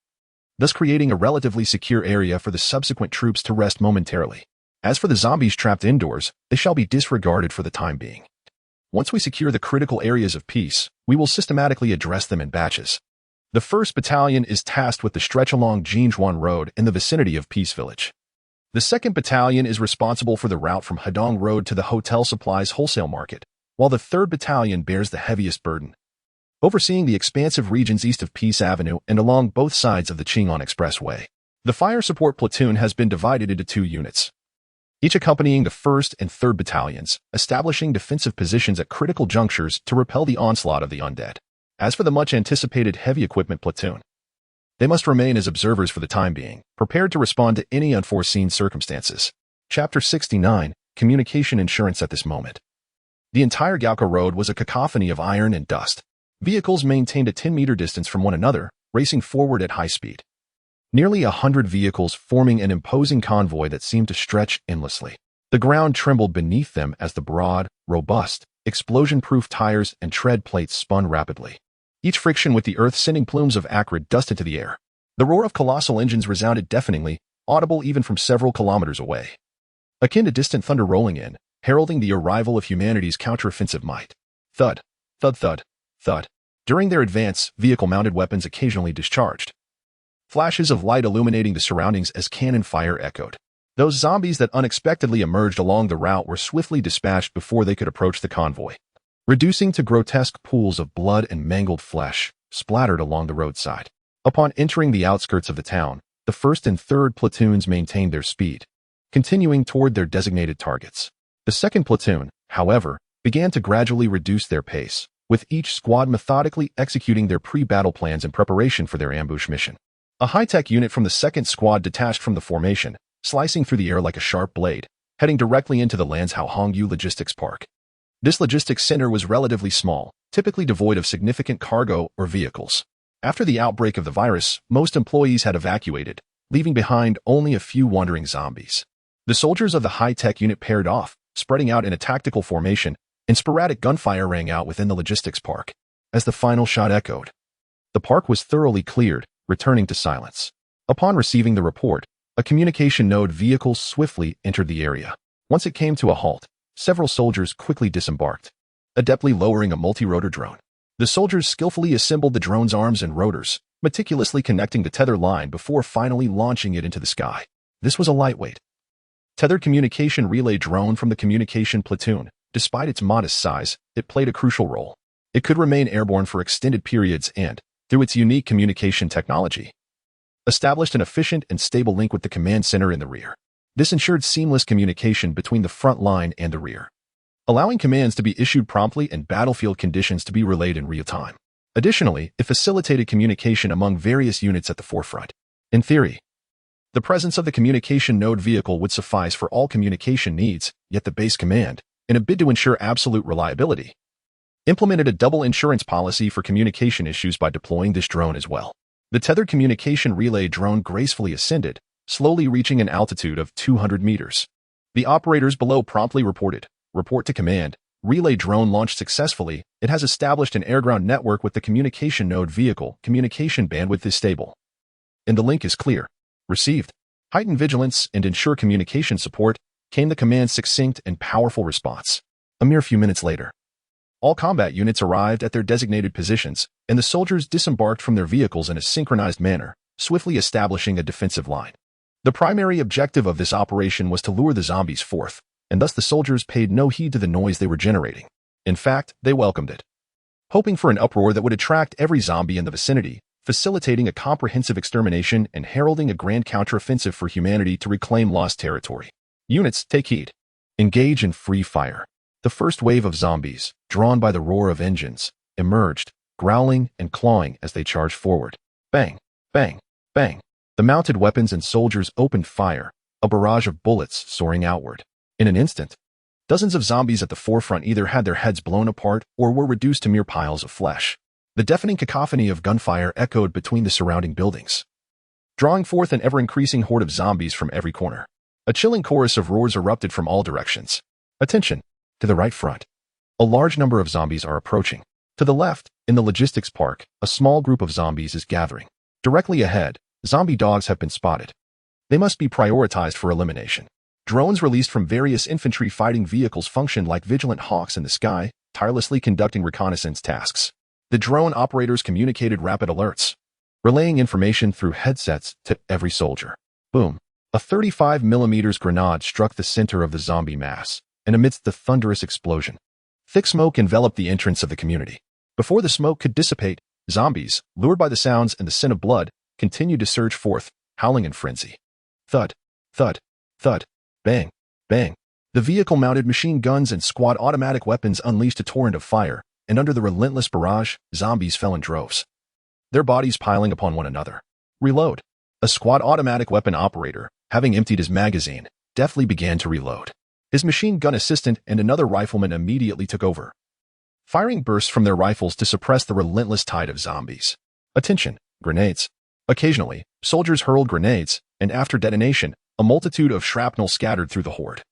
thus creating a relatively secure area for the subsequent troops to rest momentarily. As for the zombies trapped indoors, they shall be disregarded for the time being. Once we secure the critical areas of peace, we will systematically address them in batches. The 1st Battalion is tasked with the stretch along Jinjuan Road in the vicinity of Peace Village. The 2nd Battalion is responsible for the route from Hedong Road to the Hotel Supplies Wholesale Market, while the 3rd Battalion bears the heaviest burden, overseeing the expansive regions east of Peace Avenue and along both sides of the Qingyuan Expressway. The Fire Support Platoon has been divided into 2 units, each accompanying the 1st and 3rd Battalions, establishing defensive positions at critical junctures to repel the onslaught of the undead. As for the much-anticipated Heavy Equipment Platoon, they must remain as observers for the time being, prepared to respond to any unforeseen circumstances. Chapter 69, Communication Insurance. At this moment, the entire Gaoka Road was a cacophony of iron and dust. Vehicles maintained a 10-meter distance from one another, racing forward at high speed. Nearly 100 vehicles forming an imposing convoy that seemed to stretch endlessly. The ground trembled beneath them as the broad, robust, explosion-proof tires and tread plates spun rapidly, each friction with the earth sending plumes of acrid dust into the air. The roar of colossal engines resounded deafeningly, audible even from several kilometers away, akin to distant thunder rolling in, heralding the arrival of humanity's counteroffensive might. Thud, thud, thud, thud. During their advance, vehicle-mounted weapons occasionally discharged, flashes of light illuminating the surroundings as cannon fire echoed. Those zombies that unexpectedly emerged along the route were swiftly dispatched before they could approach the convoy, reducing to grotesque pools of blood and mangled flesh, splattered along the roadside. Upon entering the outskirts of the town, the 1st and 3rd platoons maintained their speed, continuing toward their designated targets. The 2nd platoon, however, began to gradually reduce their pace, with each squad methodically executing their pre-battle plans in preparation for their ambush mission. A high-tech unit from the 2nd squad detached from the formation, slicing through the air like a sharp blade, heading directly into the Lanzhou Hongyu Logistics Park. This logistics center was relatively small, typically devoid of significant cargo or vehicles. After the outbreak of the virus, most employees had evacuated, leaving behind only a few wandering zombies. The soldiers of the high-tech unit paired off, spreading out in a tactical formation, and sporadic gunfire rang out within the logistics park. As the final shot echoed, the park was thoroughly cleared, returning to silence. Upon receiving the report, a communication node vehicle swiftly entered the area. Once it came to a halt, several soldiers quickly disembarked, adeptly lowering a multi-rotor drone. The soldiers skillfully assembled the drone's arms and rotors, meticulously connecting the tether line before finally launching it into the sky. This was a lightweight, tethered communication relay drone from the communication platoon. Despite its modest size, it played a crucial role. It could remain airborne for extended periods and, through its unique communication technology, established an efficient and stable link with the command center in the rear. This ensured seamless communication between the front line and the rear, allowing commands to be issued promptly and battlefield conditions to be relayed in real time. Additionally, it facilitated communication among various units at the forefront. In theory, the presence of the communication node vehicle would suffice for all communication needs, yet the base command, in a bid to ensure absolute reliability, implemented a double insurance policy for communication issues by deploying this drone as well. The tethered communication relay drone gracefully ascended, slowly reaching an altitude of 200 meters. The operators below promptly reported, "Report to command. Relay drone launched successfully. It has established an air-ground network with the communication node vehicle. Communication bandwidth is stable, and the link is clear. Received. Heighten vigilance and ensure communication support," came the command's succinct and powerful response. A mere few minutes later, all combat units arrived at their designated positions, and the soldiers disembarked from their vehicles in a synchronized manner, swiftly establishing a defensive line. The primary objective of this operation was to lure the zombies forth, and thus the soldiers paid no heed to the noise they were generating. In fact, they welcomed it, hoping for an uproar that would attract every zombie in the vicinity, facilitating a comprehensive extermination and heralding a grand counteroffensive for humanity to reclaim lost territory. Units, take heed. Engage in free fire. The first wave of zombies, drawn by the roar of engines, emerged, growling and clawing as they charged forward. Bang, bang, bang. The mounted weapons and soldiers opened fire, a barrage of bullets soaring outward. In an instant, dozens of zombies at the forefront either had their heads blown apart or were reduced to mere piles of flesh. The deafening cacophony of gunfire echoed between the surrounding buildings, drawing forth an ever-increasing horde of zombies from every corner. A chilling chorus of roars erupted from all directions. Attention! To the right front, a large number of zombies are approaching. To the left, in the logistics park, a small group of zombies is gathering. Directly ahead, zombie dogs have been spotted. They must be prioritized for elimination. Drones released from various infantry fighting vehicles functioned like vigilant hawks in the sky, tirelessly conducting reconnaissance tasks. The drone operators communicated rapid alerts, relaying information through headsets to every soldier. Boom. A 35mm grenade struck the center of the zombie mass, and amidst the thunderous explosion, thick smoke enveloped the entrance of the community. Before the smoke could dissipate, zombies, lured by the sounds and the scent of blood, continued to surge forth, howling in frenzy. Thud, thud, thud, bang, bang. The vehicle-mounted machine guns and squad automatic weapons unleashed a torrent of fire, and under the relentless barrage, zombies fell in droves, their bodies piling upon one another. Reload. A squad automatic weapon operator, having emptied his magazine, deftly began to reload. His machine gun assistant and another rifleman immediately took over, firing bursts from their rifles to suppress the relentless tide of zombies. Attention, grenades. Occasionally, soldiers hurled grenades, and after detonation, a multitude of shrapnel scattered through the horde,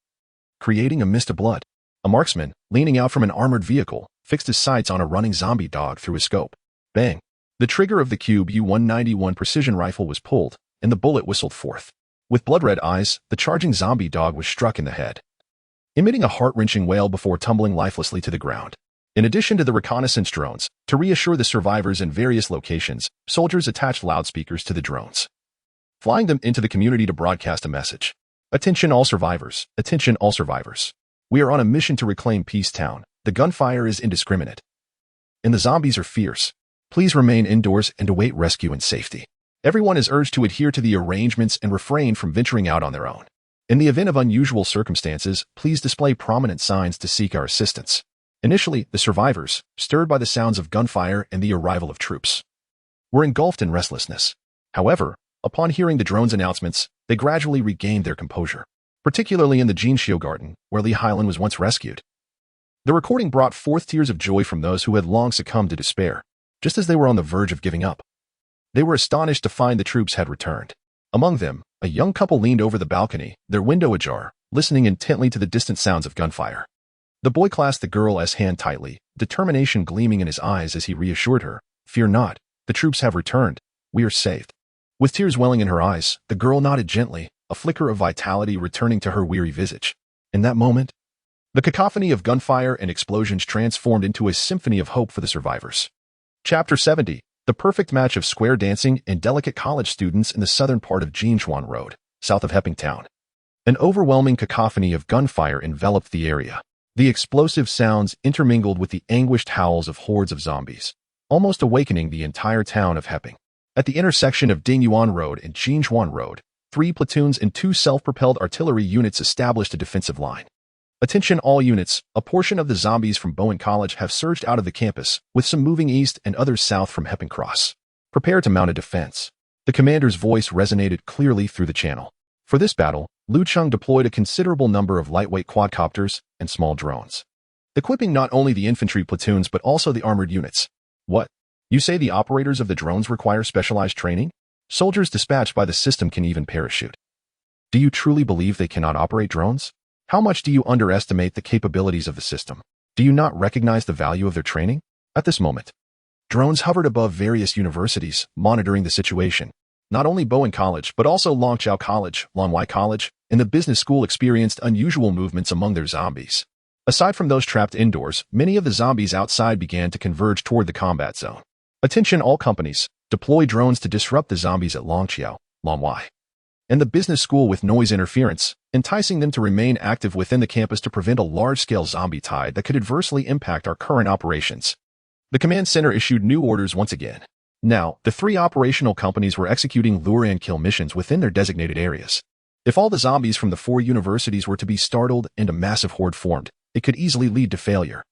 creating a mist of blood. A marksman, leaning out from an armored vehicle, fixed his sights on a running zombie dog through his scope. Bang! The trigger of the Cube U-191 precision rifle was pulled, and the bullet whistled forth. With blood-red eyes, the charging zombie dog was struck in the head, emitting a heart-wrenching wail before tumbling lifelessly to the ground. In addition to the reconnaissance drones, to reassure the survivors in various locations, soldiers attached loudspeakers to the drones, flying them into the community to broadcast a message. Attention all survivors, attention all survivors. We are on a mission to reclaim Peace Town. The gunfire is indiscriminate, and the zombies are fierce. Please remain indoors and await rescue in safety. Everyone is urged to adhere to the arrangements and refrain from venturing out on their own. In the event of unusual circumstances, please display prominent signs to seek our assistance. Initially, the survivors, stirred by the sounds of gunfire and the arrival of troops, were engulfed in restlessness. However, upon hearing the drone's announcements, they gradually regained their composure, particularly in the Jinxiu Garden, where Li Hailan was once rescued. The recording brought forth tears of joy from those who had long succumbed to despair, just as they were on the verge of giving up. They were astonished to find the troops had returned. Among them, a young couple leaned over the balcony, their window ajar, listening intently to the distant sounds of gunfire. The boy clasped the girl's hand tightly, determination gleaming in his eyes as he reassured her, "Fear not, the troops have returned. We are saved." With tears welling in her eyes, the girl nodded gently, a flicker of vitality returning to her weary visage. In that moment, the cacophony of gunfire and explosions transformed into a symphony of hope for the survivors. Chapter 70. The perfect match of square dancing and delicate college students in the southern part of Jinchuan Road, south of Hepping Town. An overwhelming cacophony of gunfire enveloped the area. The explosive sounds intermingled with the anguished howls of hordes of zombies, almost awakening the entire town of Hepping. At the intersection of Dingyuan Road and Jinchuan Road, 3 platoons and 2 self-propelled artillery units established a defensive line. Attention all units, a portion of the zombies from Bowen College have surged out of the campus, with some moving east and others south from Hepping Cross. Prepare to mount a defense. The commander's voice resonated clearly through the channel. For this battle, Lu Cheng deployed a considerable number of lightweight quadcopters and small drones, equipping not only the infantry platoons but also the armored units. What? You say the operators of the drones require specialized training? Soldiers dispatched by the system can even parachute. Do you truly believe they cannot operate drones? How much do you underestimate the capabilities of the system? Do you not recognize the value of their training? At this moment, drones hovered above various universities, monitoring the situation. Not only Bowen College, but also Longqiao College, Longhua College, and the business school experienced unusual movements among their zombies. Aside from those trapped indoors, many of the zombies outside began to converge toward the combat zone. Attention all companies, deploy drones to disrupt the zombies at Longqiao, Longhua, and the business school with noise interference, enticing them to remain active within the campus to prevent a large-scale zombie tide that could adversely impact our current operations. The command center issued new orders once again. Now, the 3 operational companies were executing lure and kill missions within their designated areas. If all the zombies from the 4 universities were to be startled and a massive horde formed, it could easily lead to failure.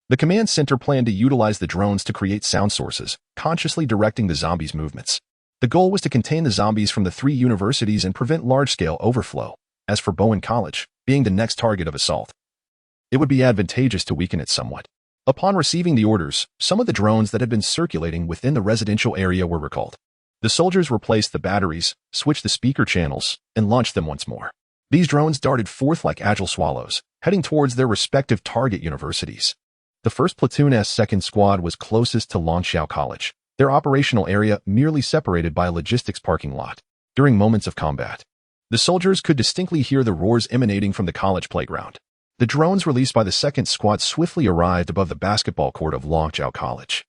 The command center planned to utilize the drones to create sound sources, consciously directing the zombies' movements. The goal was to contain the zombies from the 3 universities and prevent large-scale overflow. As for Bowen College, being the next target of assault, it would be advantageous to weaken it somewhat. Upon receiving the orders, some of the drones that had been circulating within the residential area were recalled. The soldiers replaced the batteries, switched the speaker channels, and launched them once more. These drones darted forth like agile swallows, heading towards their respective target universities. The 1st Platoon's 2nd Squad was closest to Longqiao College, their operational area merely separated by a logistics parking lot. During moments of combat, the soldiers could distinctly hear the roars emanating from the college playground. The drones released by the 2nd Squad swiftly arrived above the basketball court of Longqiao College.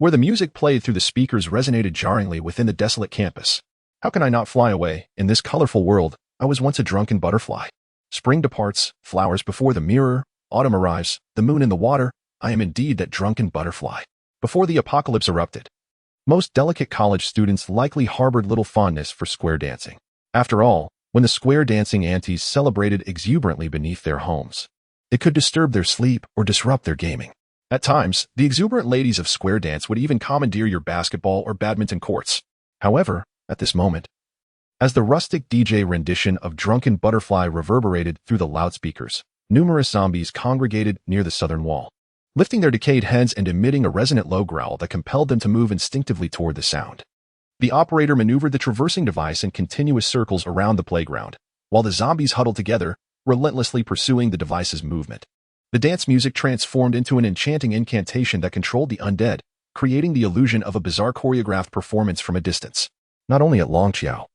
where the music played through the speakers resonated jarringly within the desolate campus. How can I not fly away? In this colorful world, I was once a drunken butterfly. Spring departs, flowers before the mirror, autumn arrives, the moon in the water, I am indeed that drunken butterfly. Before the apocalypse erupted, most delicate college students likely harbored little fondness for square dancing. After all, when the square dancing aunties celebrated exuberantly beneath their homes, it could disturb their sleep or disrupt their gaming. At times, the exuberant ladies of square dance would even commandeer your basketball or badminton courts. However, at this moment, as the rustic DJ rendition of Drunken Butterfly reverberated through the loudspeakers, numerous zombies congregated near the southern wall, lifting their decayed heads and emitting a resonant low growl that compelled them to move instinctively toward the sound. The operator maneuvered the traversing device in continuous circles around the playground, while the zombies huddled together, relentlessly pursuing the device's movement. The dance music transformed into an enchanting incantation that controlled the undead, creating the illusion of a bizarre choreographed performance from a distance. Not only at Longqiao,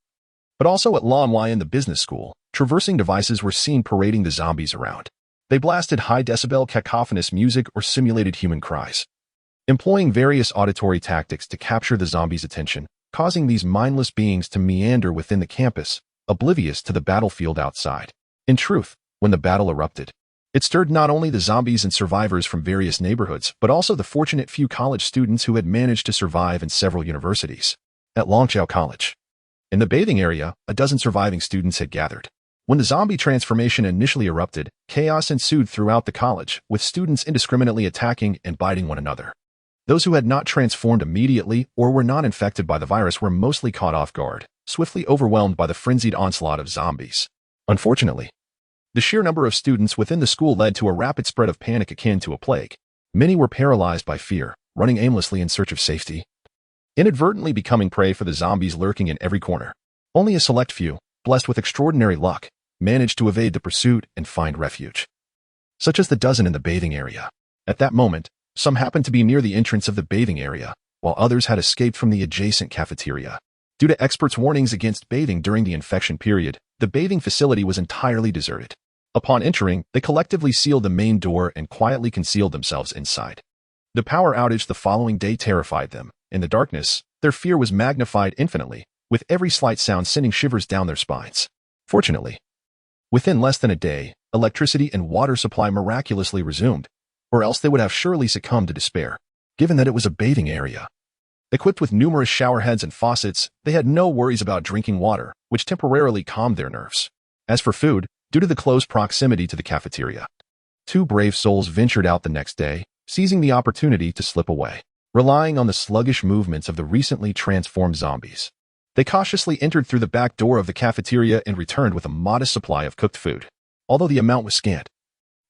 but also at Lanwai in the business school, traversing devices were seen parading the zombies around. They blasted high-decibel cacophonous music or simulated human cries, employing various auditory tactics to capture the zombies' attention, causing these mindless beings to meander within the campus, oblivious to the battlefield outside. In truth, when the battle erupted, it stirred not only the zombies and survivors from various neighborhoods, but also the fortunate few college students who had managed to survive in several universities. At Longqiao College, in the bathing area, a dozen surviving students had gathered. When the zombie transformation initially erupted, chaos ensued throughout the college, with students indiscriminately attacking and biting one another. Those who had not transformed immediately or were not infected by the virus were mostly caught off guard, swiftly overwhelmed by the frenzied onslaught of zombies. Unfortunately, the sheer number of students within the school led to a rapid spread of panic akin to a plague. Many were paralyzed by fear, running aimlessly in search of safety, inadvertently becoming prey for the zombies lurking in every corner. Only a select few, blessed with extraordinary luck, managed to evade the pursuit and find refuge, such as the dozen in the bathing area. At that moment, some happened to be near the entrance of the bathing area, while others had escaped from the adjacent cafeteria. Due to experts' warnings against bathing during the infection period, the bathing facility was entirely deserted. Upon entering, they collectively sealed the main door and quietly concealed themselves inside. The power outage the following day terrified them. In the darkness, their fear was magnified infinitely, with every slight sound sending shivers down their spines. Fortunately, within less than a day, electricity and water supply miraculously resumed, or else they would have surely succumbed to despair, given that it was a bathing area. Equipped with numerous shower heads and faucets, they had no worries about drinking water, which temporarily calmed their nerves. As for food, due to the close proximity to the cafeteria, two brave souls ventured out the next day, seizing the opportunity to slip away. Relying on the sluggish movements of the recently transformed zombies, they cautiously entered through the back door of the cafeteria and returned with a modest supply of cooked food. Although the amount was scant,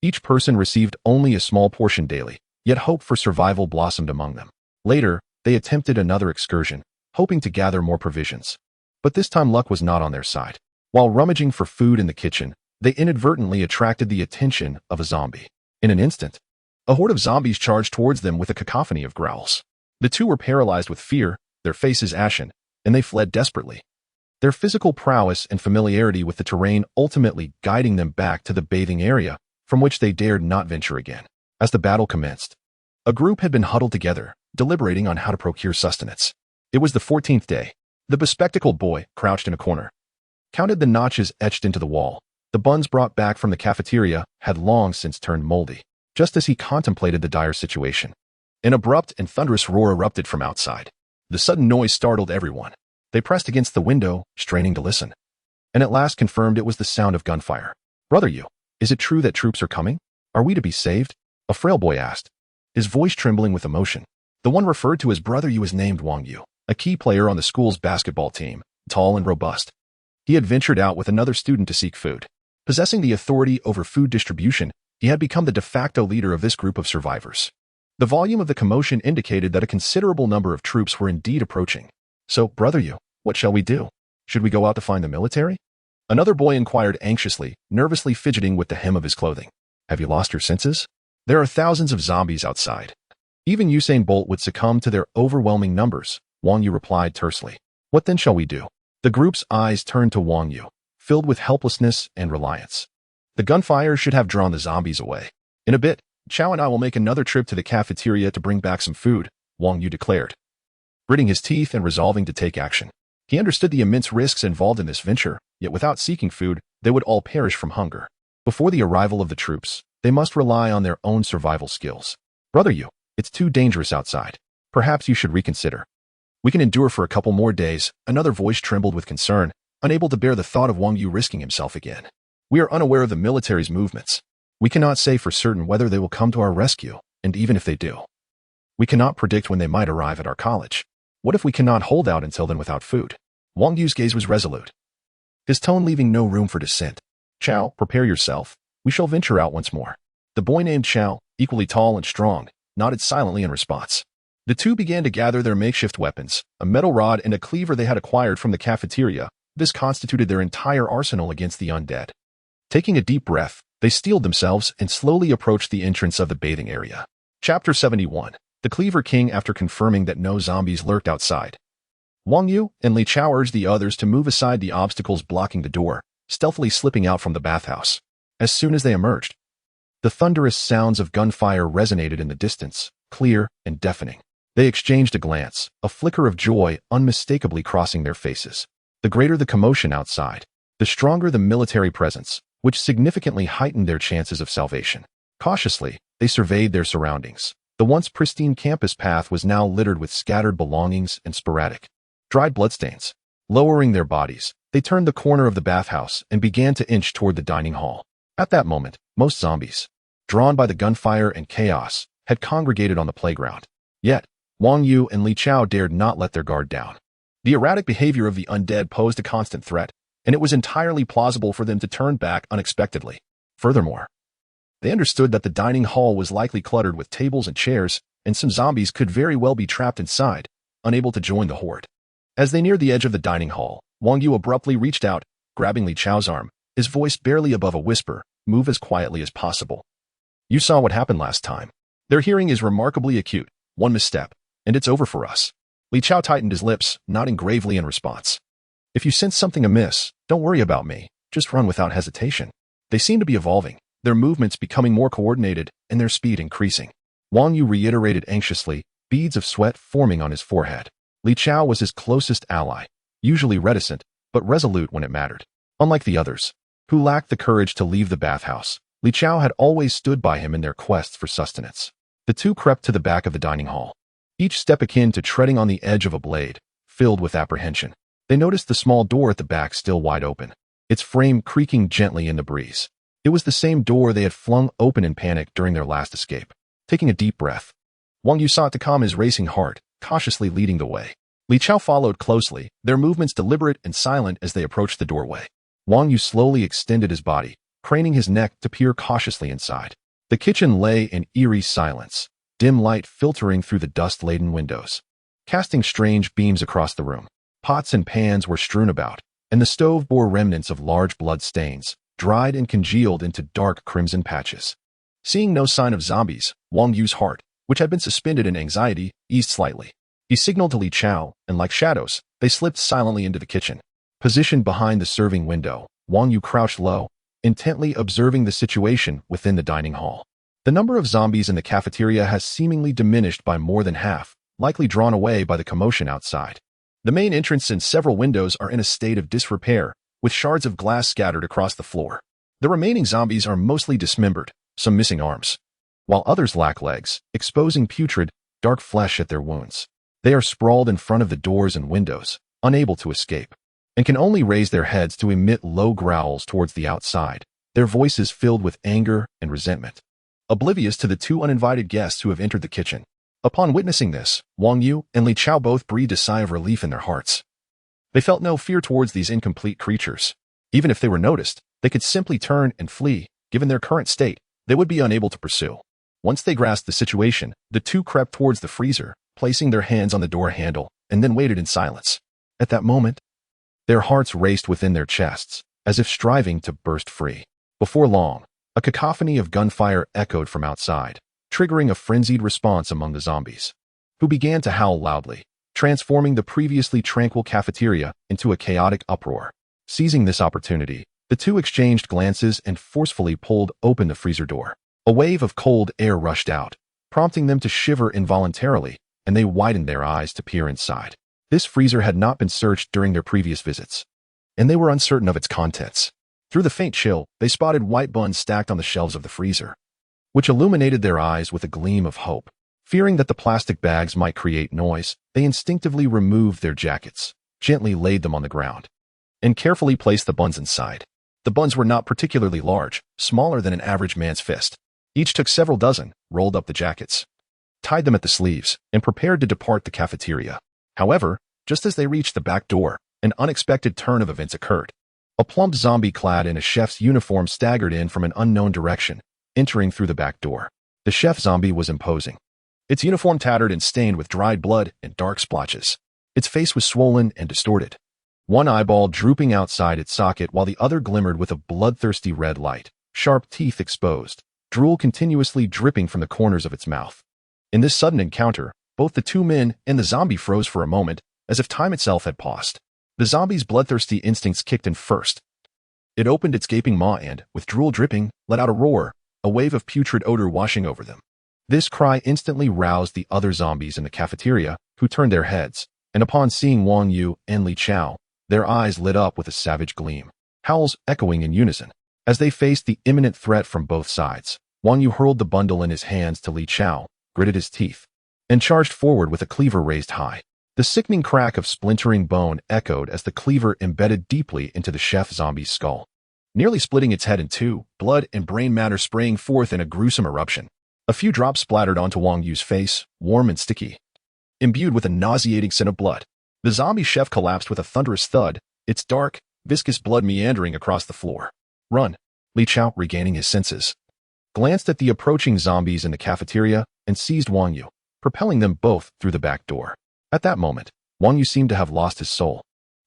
each person received only a small portion daily, yet hope for survival blossomed among them. Later, they attempted another excursion, hoping to gather more provisions. But this time luck was not on their side. While rummaging for food in the kitchen, they inadvertently attracted the attention of a zombie. In an instant, a horde of zombies charged towards them with a cacophony of growls. The two were paralyzed with fear, their faces ashen, and they fled desperately, their physical prowess and familiarity with the terrain ultimately guiding them back to the bathing area, from which they dared not venture again. As the battle commenced, a group had been huddled together, deliberating on how to procure sustenance. It was the 14th day. The bespectacled boy, crouched in a corner, counted the notches etched into the wall. The buns brought back from the cafeteria had long since turned moldy. Just as he contemplated the dire situation, an abrupt and thunderous roar erupted from outside. The sudden noise startled everyone. They pressed against the window, straining to listen, and at last confirmed it was the sound of gunfire. "Brother Yu, is it true that troops are coming? Are we to be saved?" a frail boy asked, his voice trembling with emotion. The one referred to as Brother Yu was named Wang Yu, a key player on the school's basketball team, tall and robust. He had ventured out with another student to seek food. Possessing the authority over food distribution, he had become the de facto leader of this group of survivors. The volume of the commotion indicated that a considerable number of troops were indeed approaching. "So, Brother Yu, what shall we do? Should we go out to find the military?" Another boy inquired anxiously, nervously fidgeting with the hem of his clothing. "Have you lost your senses? There are thousands of zombies outside. Even Usain Bolt would succumb to their overwhelming numbers," Wang Yu replied tersely. "What then shall we do?" The group's eyes turned to Wang Yu, filled with helplessness and reliance. The gunfire should have drawn the zombies away. "In a bit, Chow and I will make another trip to the cafeteria to bring back some food," Wang Yu declared, gritting his teeth and resolving to take action. He understood the immense risks involved in this venture, yet without seeking food, they would all perish from hunger. Before the arrival of the troops, they must rely on their own survival skills. Brother Yu, it's too dangerous outside. Perhaps you should reconsider. We can endure for a couple more days. Another voice trembled with concern, unable to bear the thought of Wang Yu risking himself again. We are unaware of the military's movements. We cannot say for certain whether they will come to our rescue, and even if they do, we cannot predict when they might arrive at our college. What if we cannot hold out until then without food? Wang Yu's gaze was resolute, his tone leaving no room for dissent. Chao, prepare yourself. We shall venture out once more. The boy named Chao, equally tall and strong, nodded silently in response. The two began to gather their makeshift weapons, a metal rod and a cleaver they had acquired from the cafeteria. This constituted their entire arsenal against the undead. Taking a deep breath, they steeled themselves and slowly approached the entrance of the bathing area. Chapter 71. The Cleaver King. After confirming that no zombies lurked outside, Wang Yu and Li Chao urged the others to move aside the obstacles blocking the door, stealthily slipping out from the bathhouse. As soon as they emerged, the thunderous sounds of gunfire resonated in the distance, clear and deafening. They exchanged a glance, a flicker of joy unmistakably crossing their faces. The greater the commotion outside, the stronger the military presence, which significantly heightened their chances of salvation. Cautiously, they surveyed their surroundings. The once pristine campus path was now littered with scattered belongings and sporadic, dried bloodstains. Lowering their bodies, they turned the corner of the bathhouse and began to inch toward the dining hall. At that moment, most zombies, drawn by the gunfire and chaos, had congregated on the playground. Yet, Wang Yu and Li Chao dared not let their guard down. The erratic behavior of the undead posed a constant threat, and it was entirely plausible for them to turn back unexpectedly. Furthermore, they understood that the dining hall was likely cluttered with tables and chairs, and some zombies could very well be trapped inside, unable to join the horde. As they neared the edge of the dining hall, Wang Yu abruptly reached out, grabbing Li Chao's arm, his voice barely above a whisper. Move as quietly as possible. You saw what happened last time. Their hearing is remarkably acute. One misstep, and it's over for us. Li Chao tightened his lips, nodding gravely in response. If you sense something amiss, don't worry about me. Just run without hesitation. They seem to be evolving, their movements becoming more coordinated and their speed increasing. Wang Yu reiterated anxiously, beads of sweat forming on his forehead. Li Chao was his closest ally, usually reticent, but resolute when it mattered. Unlike the others, who lacked the courage to leave the bathhouse, Li Chao had always stood by him in their quests for sustenance. The two crept to the back of the dining hall, each step akin to treading on the edge of a blade, filled with apprehension. They noticed the small door at the back still wide open, its frame creaking gently in the breeze. It was the same door they had flung open in panic during their last escape. Taking a deep breath, Wang Yu sought to calm his racing heart, cautiously leading the way. Li Chao followed closely, their movements deliberate and silent as they approached the doorway. Wang Yu slowly extended his body, craning his neck to peer cautiously inside. The kitchen lay in eerie silence, dim light filtering through the dust-laden windows, casting strange beams across the room. Pots and pans were strewn about, and the stove bore remnants of large blood stains, dried and congealed into dark crimson patches. Seeing no sign of zombies, Wang Yu's heart, which had been suspended in anxiety, eased slightly. He signaled to Li Chao, and like shadows, they slipped silently into the kitchen. Positioned behind the serving window, Wang Yu crouched low, intently observing the situation within the dining hall. The number of zombies in the cafeteria has seemingly diminished by more than half, likely drawn away by the commotion outside. The main entrance and several windows are in a state of disrepair, with shards of glass scattered across the floor. The remaining zombies are mostly dismembered, some missing arms, while others lack legs, exposing putrid, dark flesh at their wounds. They are sprawled in front of the doors and windows, unable to escape, and can only raise their heads to emit low growls towards the outside, their voices filled with anger and resentment, oblivious to the two uninvited guests who have entered the kitchen. Upon witnessing this, Wang Yu and Li Chao both breathed a sigh of relief in their hearts. They felt no fear towards these incomplete creatures. Even if they were noticed, they could simply turn and flee. Given their current state, they would be unable to pursue. Once they grasped the situation, the two crept towards the freezer, placing their hands on the door handle, and then waited in silence. At that moment, their hearts raced within their chests, as if striving to burst free. Before long, a cacophony of gunfire echoed from outside, triggering a frenzied response among the zombies, who began to howl loudly, transforming the previously tranquil cafeteria into a chaotic uproar. Seizing this opportunity, the two exchanged glances and forcefully pulled open the freezer door. A wave of cold air rushed out, prompting them to shiver involuntarily, and they widened their eyes to peer inside. This freezer had not been searched during their previous visits, and they were uncertain of its contents. Through the faint chill, they spotted white buns stacked on the shelves of the freezer, which illuminated their eyes with a gleam of hope. Fearing that the plastic bags might create noise, they instinctively removed their jackets, gently laid them on the ground, and carefully placed the buns inside. The buns were not particularly large, smaller than an average man's fist. Each took several dozen, rolled up the jackets, tied them at the sleeves, and prepared to depart the cafeteria. However, just as they reached the back door, an unexpected turn of events occurred. A plump zombie clad in a chef's uniform staggered in from an unknown direction, entering through the back door. The chef zombie was imposing, its uniform tattered and stained with dried blood and dark splotches. Its face was swollen and distorted, one eyeball drooping outside its socket while the other glimmered with a bloodthirsty red light, sharp teeth exposed, drool continuously dripping from the corners of its mouth. In this sudden encounter, both the two men and the zombie froze for a moment, as if time itself had paused. The zombie's bloodthirsty instincts kicked in first. It opened its gaping maw and, with drool dripping, let out a roar, a wave of putrid odor washing over them. This cry instantly roused the other zombies in the cafeteria, who turned their heads, and upon seeing Wang Yu and Li Chao, their eyes lit up with a savage gleam, howls echoing in unison. As they faced the imminent threat from both sides, Wang Yu hurled the bundle in his hands to Li Chao, gritted his teeth, and charged forward with a cleaver raised high. The sickening crack of splintering bone echoed as the cleaver embedded deeply into the chef zombie's skull, nearly splitting its head in two, blood and brain matter spraying forth in a gruesome eruption. A few drops splattered onto Wang Yu's face, warm and sticky, imbued with a nauseating scent of blood. The zombie chef collapsed with a thunderous thud, its dark, viscous blood meandering across the floor. Run! Li Chao, regaining his senses, glanced at the approaching zombies in the cafeteria and seized Wang Yu, propelling them both through the back door. At that moment, Wang Yu seemed to have lost his soul,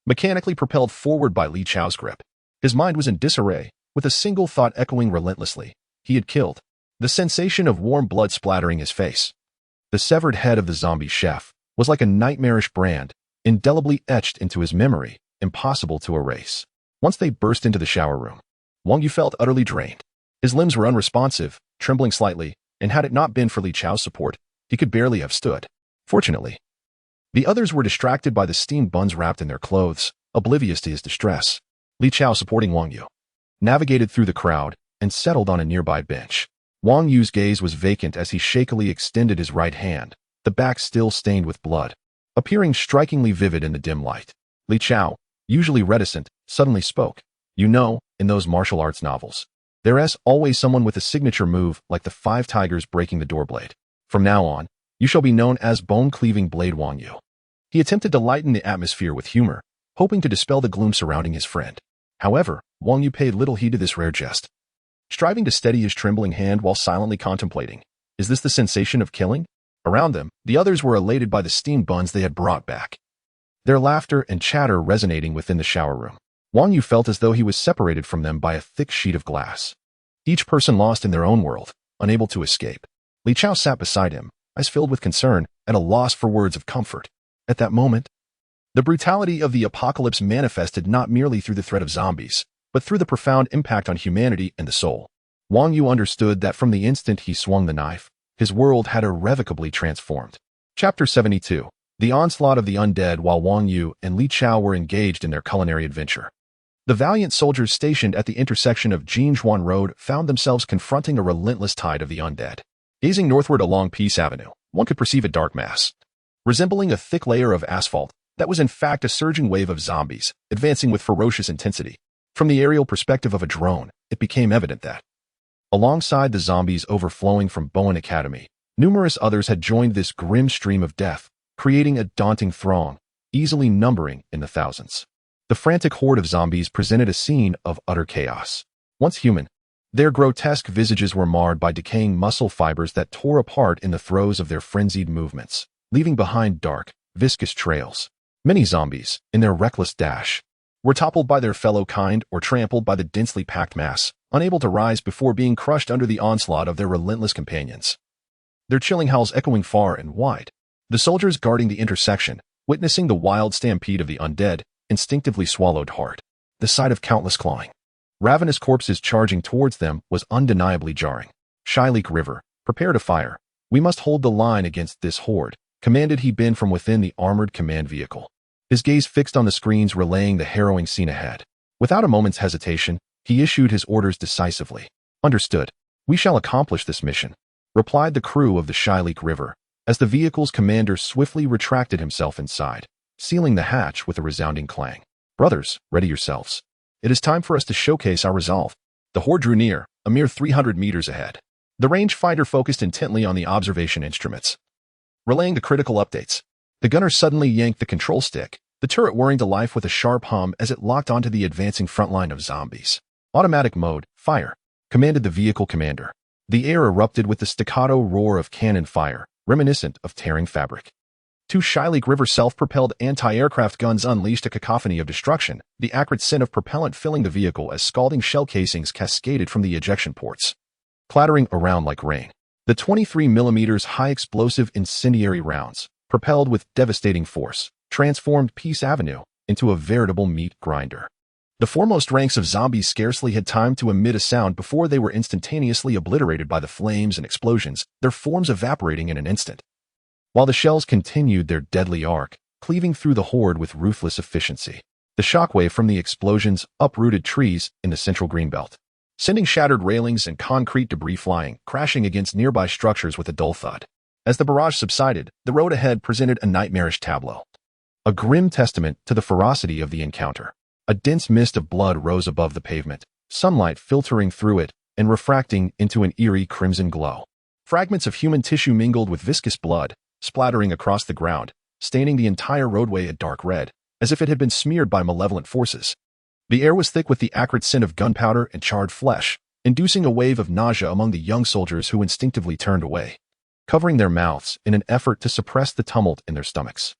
mechanically propelled forward by Li Chao's grip. His mind was in disarray, with a single thought echoing relentlessly. He had killed. The sensation of warm blood splattering his face. The severed head of the zombie chef was like a nightmarish brand, indelibly etched into his memory, impossible to erase. Once they burst into the shower room, Wang Yu felt utterly drained. His limbs were unresponsive, trembling slightly, and had it not been for Li Chao's support, he could barely have stood. Fortunately, the others were distracted by the steamed buns wrapped in their clothes, oblivious to his distress. Li Chao, supporting Wang Yu, navigated through the crowd and settled on a nearby bench. Wang Yu's gaze was vacant as he shakily extended his right hand, the back still stained with blood, appearing strikingly vivid in the dim light. Li Chao, usually reticent, suddenly spoke. You know, in those martial arts novels, there's always someone with a signature move like the 5 tigers breaking the door blade. From now on, you shall be known as Bone-Cleaving Blade Wang Yu. He attempted to lighten the atmosphere with humor, hoping to dispel the gloom surrounding his friend. However, Wang Yu paid little heed to this rare jest, striving to steady his trembling hand while silently contemplating. Is this the sensation of killing? Around them, the others were elated by the steamed buns they had brought back, their laughter and chatter resonating within the shower room. Wang Yu felt as though he was separated from them by a thick sheet of glass, each person lost in their own world, unable to escape. Li Chao sat beside him, eyes filled with concern, at a loss for words of comfort. At that moment, the brutality of the apocalypse manifested not merely through the threat of zombies, but through the profound impact on humanity and the soul. Wang Yu understood that from the instant he swung the knife, his world had irrevocably transformed. Chapter 72. The onslaught of the undead. While Wang Yu and Li Chao were engaged in their culinary adventure, the valiant soldiers stationed at the intersection of Jinzhuan Road found themselves confronting a relentless tide of the undead. Gazing northward along Peace Avenue, one could perceive a dark mass, resembling a thick layer of asphalt, that was in fact a surging wave of zombies, advancing with ferocious intensity. From the aerial perspective of a drone, it became evident that, alongside the zombies overflowing from Bowen Academy, numerous others had joined this grim stream of death, creating a daunting throng, easily numbering in the thousands. The frantic horde of zombies presented a scene of utter chaos. Once human, their grotesque visages were marred by decaying muscle fibers that tore apart in the throes of their frenzied movements, leaving behind dark, viscous trails. Many zombies, in their reckless dash, were toppled by their fellow kind or trampled by the densely packed mass, unable to rise before being crushed under the onslaught of their relentless companions. Their chilling howls echoing far and wide. The soldiers guarding the intersection, witnessing the wild stampede of the undead, instinctively swallowed hard. The sight of countless clawing, ravenous corpses charging towards them was undeniably jarring. Shyleak River, prepare to fire. We must hold the line against this horde, commanded he been from within the armored command vehicle. His gaze fixed on the screens relaying the harrowing scene ahead. Without a moment's hesitation, he issued his orders decisively. "Understood. We shall accomplish this mission," replied the crew of the Shyleek River, as the vehicle's commander swiftly retracted himself inside, sealing the hatch with a resounding clang. "Brothers, ready yourselves. It is time for us to showcase our resolve." The horde drew near, a mere 300 meters ahead. The range fighter focused intently on the observation instruments, relaying the critical updates. The gunner suddenly yanked the control stick, the turret whirring to life with a sharp hum as it locked onto the advancing front line of zombies. "Automatic mode, fire," commanded the vehicle commander. The air erupted with the staccato roar of cannon fire, reminiscent of tearing fabric. Two Shyleek River self-propelled anti-aircraft guns unleashed a cacophony of destruction, the acrid scent of propellant filling the vehicle as scalding shell casings cascaded from the ejection ports, clattering around like rain. The 23mm high-explosive incendiary rounds, propelled with devastating force, transformed Peace Avenue into a veritable meat grinder. The foremost ranks of zombies scarcely had time to emit a sound before they were instantaneously obliterated by the flames and explosions, their forms evaporating in an instant. While the shells continued their deadly arc, cleaving through the horde with ruthless efficiency. The shockwave from the explosions uprooted trees in the central greenbelt, sending shattered railings and concrete debris flying, crashing against nearby structures with a dull thud. As the barrage subsided, the road ahead presented a nightmarish tableau, a grim testament to the ferocity of the encounter. A dense mist of blood rose above the pavement, sunlight filtering through it and refracting into an eerie crimson glow. Fragments of human tissue mingled with viscous blood, splattering across the ground, staining the entire roadway a dark red, as if it had been smeared by malevolent forces. The air was thick with the acrid scent of gunpowder and charred flesh, inducing a wave of nausea among the young soldiers who instinctively turned away, covering their mouths in an effort to suppress the tumult in their stomachs.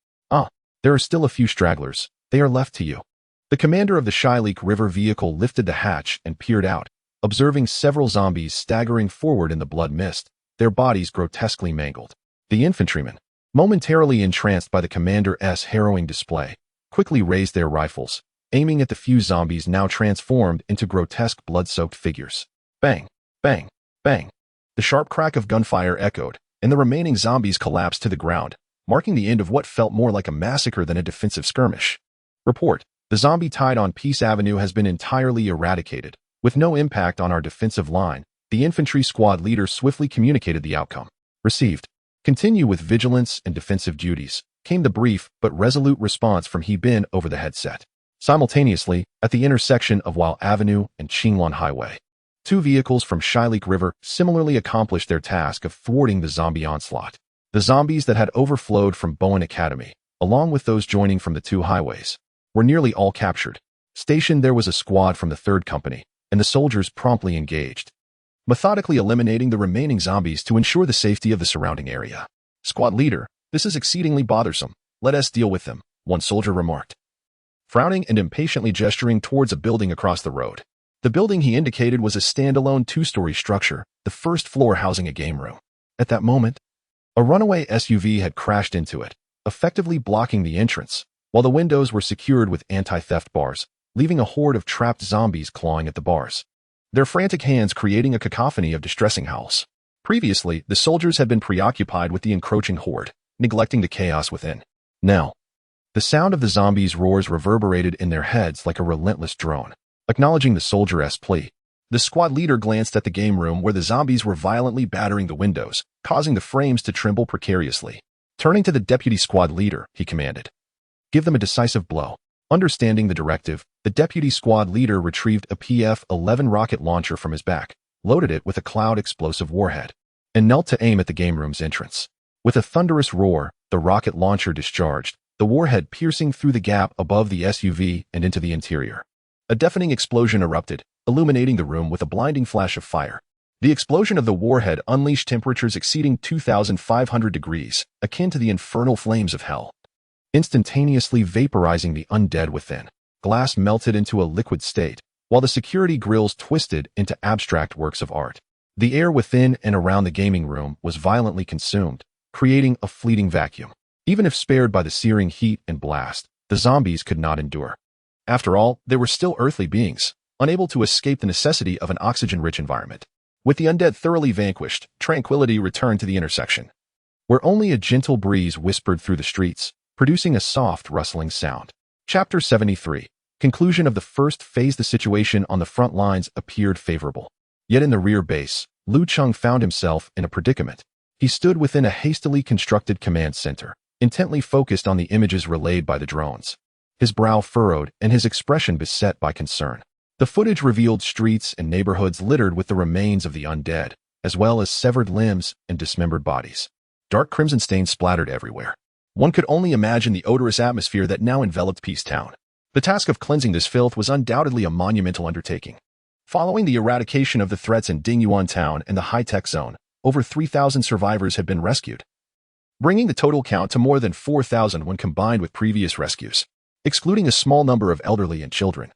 There are still a few stragglers. They are left to you." The commander of the Shyleek River vehicle lifted the hatch and peered out, observing several zombies staggering forward in the blood mist, their bodies grotesquely mangled. The infantrymen, momentarily entranced by the commander's harrowing display, quickly raised their rifles, aiming at the few zombies now transformed into grotesque blood-soaked figures. Bang, bang, bang. The sharp crack of gunfire echoed, and the remaining zombies collapsed to the ground, marking the end of what felt more like a massacre than a defensive skirmish. Report: the zombie tide on Peace Avenue has been entirely eradicated, with no impact on our defensive line. The infantry squad leader swiftly communicated the outcome. Received. Continue with vigilance and defensive duties, came the brief but resolute response from He Bin over the headset. Simultaneously, at the intersection of Weil Avenue and Qinglong Highway, two vehicles from Shyleek River similarly accomplished their task of thwarting the zombie onslaught. The zombies that had overflowed from Bowen Academy, along with those joining from the two highways, were nearly all captured. Stationed there was a squad from the 3rd Company, and the soldiers promptly engaged, methodically eliminating the remaining zombies to ensure the safety of the surrounding area. "Squad leader, this is exceedingly bothersome. Let us deal with them," one soldier remarked, frowning and impatiently gesturing towards a building across the road. The building he indicated was a standalone 2-story structure, the first floor housing a game room. At that moment, a runaway SUV had crashed into it, effectively blocking the entrance, while the windows were secured with anti-theft bars, leaving a horde of trapped zombies clawing at the bars, their frantic hands creating a cacophony of distressing howls. Previously, the soldiers had been preoccupied with the encroaching horde, neglecting the chaos within. Now, the sound of the zombies' roars reverberated in their heads like a relentless drone. Acknowledging the soldier's plea, the squad leader glanced at the game room where the zombies were violently battering the windows, causing the frames to tremble precariously. Turning to the deputy squad leader, he commanded, "Give them a decisive blow." Understanding the directive, the deputy squad leader retrieved a PF-11 rocket launcher from his back, loaded it with a cloud explosive warhead, and knelt to aim at the game room's entrance. With a thunderous roar, the rocket launcher discharged, the warhead piercing through the gap above the SUV and into the interior. A deafening explosion erupted, illuminating the room with a blinding flash of fire. The explosion of the warhead unleashed temperatures exceeding 2,500 degrees, akin to the infernal flames of hell, instantaneously vaporizing the undead within. Glass melted into a liquid state, while the security grills twisted into abstract works of art. The air within and around the gaming room was violently consumed, creating a fleeting vacuum. Even if spared by the searing heat and blast, the zombies could not endure. After all, they were still earthly beings, unable to escape the necessity of an oxygen-rich environment. With the undead thoroughly vanquished, tranquility returned to the intersection. where only a gentle breeze whispered through the streets, producing a soft, rustling sound. Chapter 73. Conclusion of the first phase. The situation on the front lines appeared favorable. Yet in the rear base, Lu Cheng found himself in a predicament. He stood within a hastily constructed command center, intently focused on the images relayed by the drones. His brow furrowed and his expression beset by concern. The footage revealed streets and neighborhoods littered with the remains of the undead, as well as severed limbs and dismembered bodies. Dark crimson stains splattered everywhere. One could only imagine the odorous atmosphere that now enveloped Peace Town. The task of cleansing this filth was undoubtedly a monumental undertaking. Following the eradication of the threats in Dingyuan Town and the high-tech zone, over 3,000 survivors had been rescued, bringing the total count to more than 4,000 when combined with previous rescues, excluding a small number of elderly and children.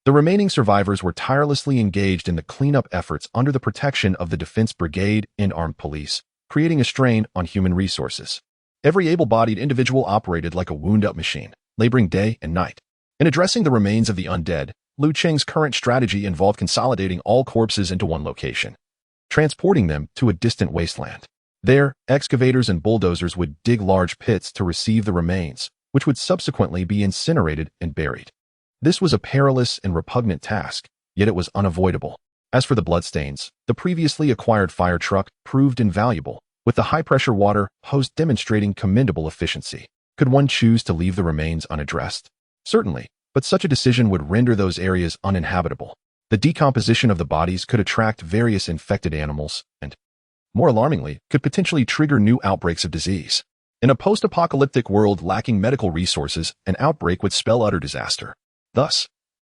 The remaining survivors were tirelessly engaged in the cleanup efforts under the protection of the Defense Brigade and armed police, creating a strain on human resources. Every able-bodied individual operated like a wound-up machine, laboring day and night. In addressing the remains of the undead, Lu Cheng's current strategy involved consolidating all corpses into one location, transporting them to a distant wasteland. There, excavators and bulldozers would dig large pits to receive the remains, which would subsequently be incinerated and buried. This was a perilous and repugnant task, yet it was unavoidable. As for the bloodstains, the previously acquired fire truck proved invaluable, with the high-pressure water hose demonstrating commendable efficiency. Could one choose to leave the remains unaddressed? Certainly, but such a decision would render those areas uninhabitable. The decomposition of the bodies could attract various infected animals and, more alarmingly, could potentially trigger new outbreaks of disease. In a post-apocalyptic world lacking medical resources, an outbreak would spell utter disaster. Thus,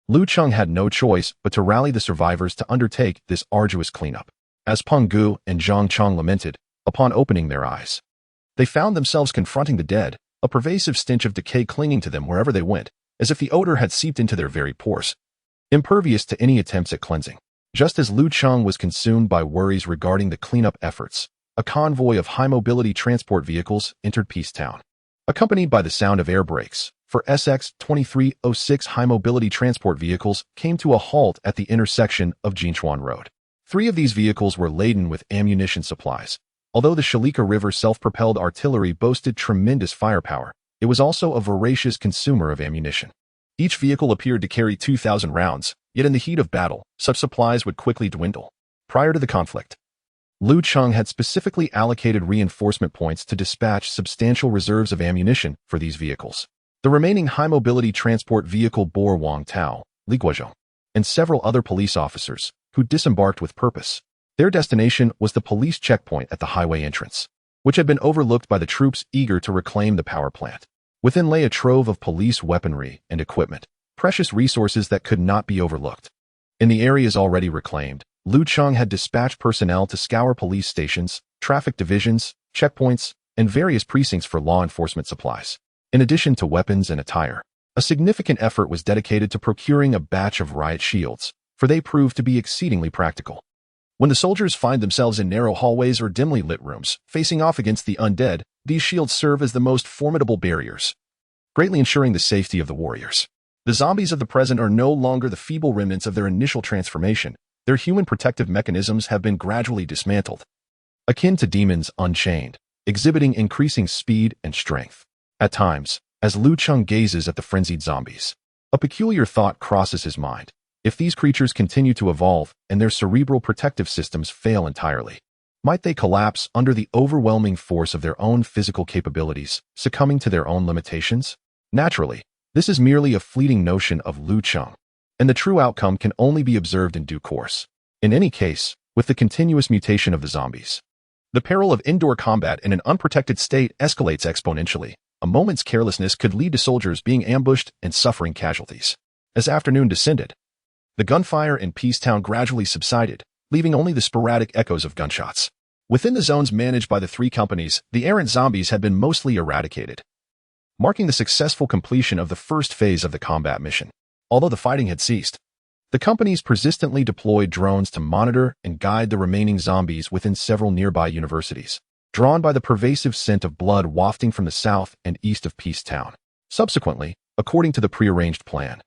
Lu Cheng had no choice but to rally the survivors to undertake this arduous cleanup. As Peng Gu and Zhang Chong lamented, upon opening their eyes, they found themselves confronting the dead, a pervasive stench of decay clinging to them wherever they went, as if the odor had seeped into their very pores, impervious to any attempts at cleansing. Just as Lu Cheng was consumed by worries regarding the cleanup efforts, a convoy of high-mobility transport vehicles entered Peace Town. Accompanied by the sound of air brakes, for SX-2306 high-mobility transport vehicles came to a halt at the intersection of Jinchuan Road. 3 of these vehicles were laden with ammunition supplies. Although the Shalika River self-propelled artillery boasted tremendous firepower, it was also a voracious consumer of ammunition. Each vehicle appeared to carry 2,000 rounds, yet in the heat of battle, such supplies would quickly dwindle. Prior to the conflict, Lu Cheng had specifically allocated reinforcement points to dispatch substantial reserves of ammunition for these vehicles. The remaining high-mobility transport vehicle bore Wang Tao, Li Guozhong, and several other police officers, who disembarked with purpose. Their destination was the police checkpoint at the highway entrance, which had been overlooked by the troops eager to reclaim the power plant. Within lay a trove of police weaponry and equipment, precious resources that could not be overlooked. In the areas already reclaimed, Lu Cheng had dispatched personnel to scour police stations, traffic divisions, checkpoints, and various precincts for law enforcement supplies. In addition to weapons and attire, a significant effort was dedicated to procuring a batch of riot shields, for they proved to be exceedingly practical. When the soldiers find themselves in narrow hallways or dimly lit rooms, facing off against the undead, these shields serve as the most formidable barriers, greatly ensuring the safety of the warriors. The zombies of the present are no longer the feeble remnants of their initial transformation. Their human protective mechanisms have been gradually dismantled, akin to demons unchained, exhibiting increasing speed and strength. At times, as Lu Cheng gazes at the frenzied zombies, a peculiar thought crosses his mind. If these creatures continue to evolve and their cerebral protective systems fail entirely, might they collapse under the overwhelming force of their own physical capabilities, succumbing to their own limitations? Naturally, this is merely a fleeting notion of Lu Cheng, and the true outcome can only be observed in due course. In any case, with the continuous mutation of the zombies, the peril of indoor combat in an unprotected state escalates exponentially. A moment's carelessness could lead to soldiers being ambushed and suffering casualties. As afternoon descended, the gunfire in Peace Town gradually subsided, leaving only the sporadic echoes of gunshots. Within the zones managed by the 3 companies, the errant zombies had been mostly eradicated, marking the successful completion of the first phase of the combat mission. Although the fighting had ceased, the companies persistently deployed drones to monitor and guide the remaining zombies within several nearby universities, drawn by the pervasive scent of blood wafting from the south and east of Peace Town. Subsequently, according to the prearranged plan,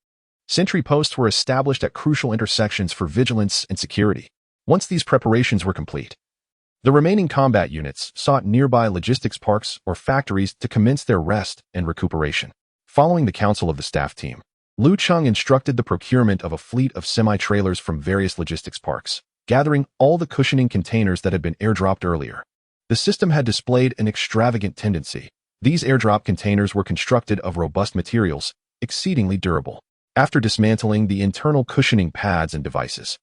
sentry posts were established at crucial intersections for vigilance and security. Once these preparations were complete, The remaining combat units sought nearby logistics parks or factories to commence their rest and recuperation. Following the counsel of the staff team, Lu Cheng instructed the procurement of a fleet of semi-trailers from various logistics parks, gathering all the cushioning containers that had been airdropped earlier. The system had displayed an extravagant tendency. These airdrop containers were constructed of robust materials, exceedingly durable. After dismantling the internal cushioning pads and devices,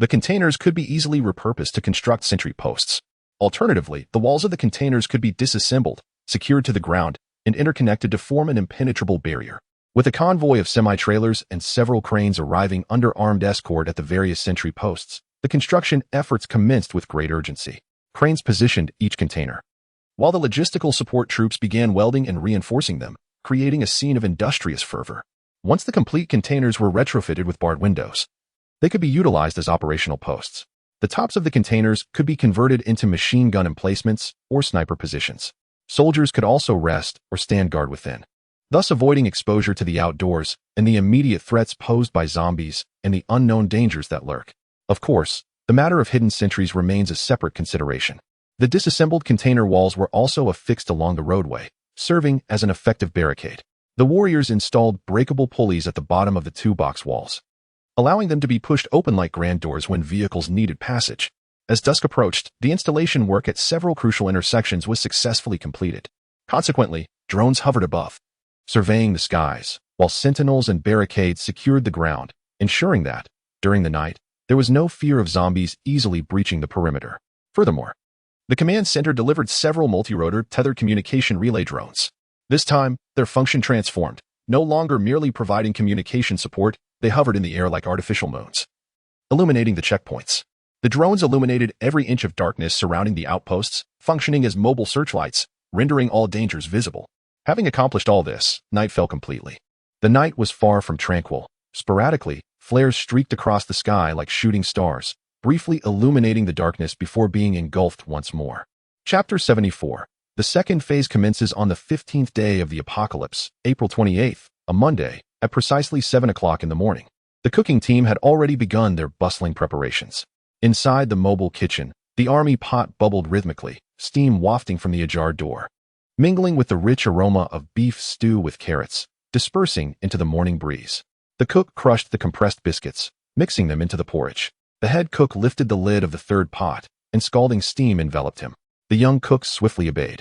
the containers could be easily repurposed to construct sentry posts. Alternatively, the walls of the containers could be disassembled, secured to the ground, and interconnected to form an impenetrable barrier. With a convoy of semi-trailers and several cranes arriving under armed escort at the various sentry posts, the construction efforts commenced with great urgency. Cranes positioned each container, while the logistical support troops began welding and reinforcing them, creating a scene of industrious fervor. Once the complete containers were retrofitted with barred windows, they could be utilized as operational posts. The tops of the containers could be converted into machine gun emplacements or sniper positions. Soldiers could also rest or stand guard within, thus avoiding exposure to the outdoors and the immediate threats posed by zombies and the unknown dangers that lurk. Of course, the matter of hidden sentries remains a separate consideration. The disassembled container walls were also affixed along the roadway, serving as an effective barricade. The warriors installed breakable pulleys at the bottom of the two-box walls, allowing them to be pushed open like grand doors when vehicles needed passage. As dusk approached, the installation work at several crucial intersections was successfully completed. Consequently, drones hovered above, surveying the skies, while sentinels and barricades secured the ground, ensuring that, during the night, there was no fear of zombies easily breaching the perimeter. Furthermore, the command center delivered several multi-rotor tethered communication relay drones. This time, their function transformed. No longer merely providing communication support, they hovered in the air like artificial moons, illuminating the checkpoints. The drones illuminated every inch of darkness surrounding the outposts, functioning as mobile searchlights, rendering all dangers visible. Having accomplished all this, night fell completely. The night was far from tranquil. Sporadically, flares streaked across the sky like shooting stars, briefly illuminating the darkness before being engulfed once more. Chapter 74. The second phase commences on the 15th day of the apocalypse, April 28th, a Monday, at precisely 7 o'clock in the morning. The cooking team had already begun their bustling preparations. Inside the mobile kitchen, the army pot bubbled rhythmically, steam wafting from the ajar door, mingling with the rich aroma of beef stew with carrots, dispersing into the morning breeze. The cook crushed the compressed biscuits, mixing them into the porridge. The head cook lifted the lid of the third pot, and scalding steam enveloped him. The young cook swiftly obeyed,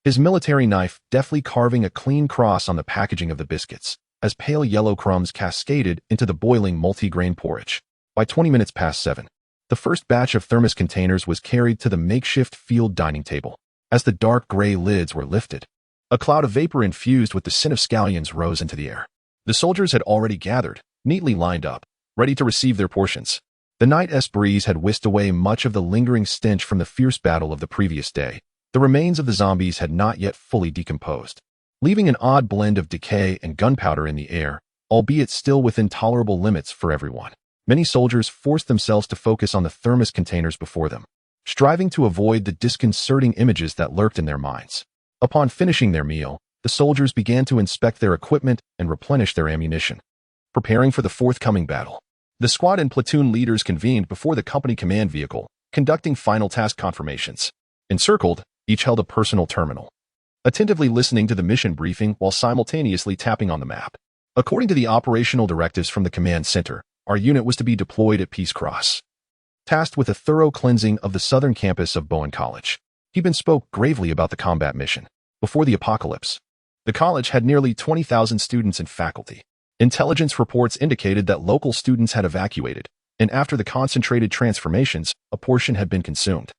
his military knife deftly carving a clean cross on the packaging of the biscuits, as pale yellow crumbs cascaded into the boiling multi-grain porridge. By 20 minutes past 7, the first batch of thermos containers was carried to the makeshift field dining table. As the dark gray lids were lifted, a cloud of vapor infused with the scent of scallions rose into the air. The soldiers had already gathered, neatly lined up, ready to receive their portions. The night's breeze had whisked away much of the lingering stench from the fierce battle of the previous day. The remains of the zombies had not yet fully decomposed, leaving an odd blend of decay and gunpowder in the air, albeit still within tolerable limits for everyone. Many soldiers forced themselves to focus on the thermos containers before them, striving to avoid the disconcerting images that lurked in their minds. Upon finishing their meal, the soldiers began to inspect their equipment and replenish their ammunition, preparing for the forthcoming battle. The squad and platoon leaders convened before the company command vehicle, conducting final task confirmations. Encircled, each held a personal terminal, attentively listening to the mission briefing while simultaneously tapping on the map. According to the operational directives from the command center, our unit was to be deployed at Peace Cross, tasked with a thorough cleansing of the southern campus of Bowen College. Gibbon spoke gravely about the combat mission. Before the apocalypse, the college had nearly 20,000 students and faculty. Intelligence reports indicated that local students had evacuated, and after the concentrated transformations, a portion had been consumed,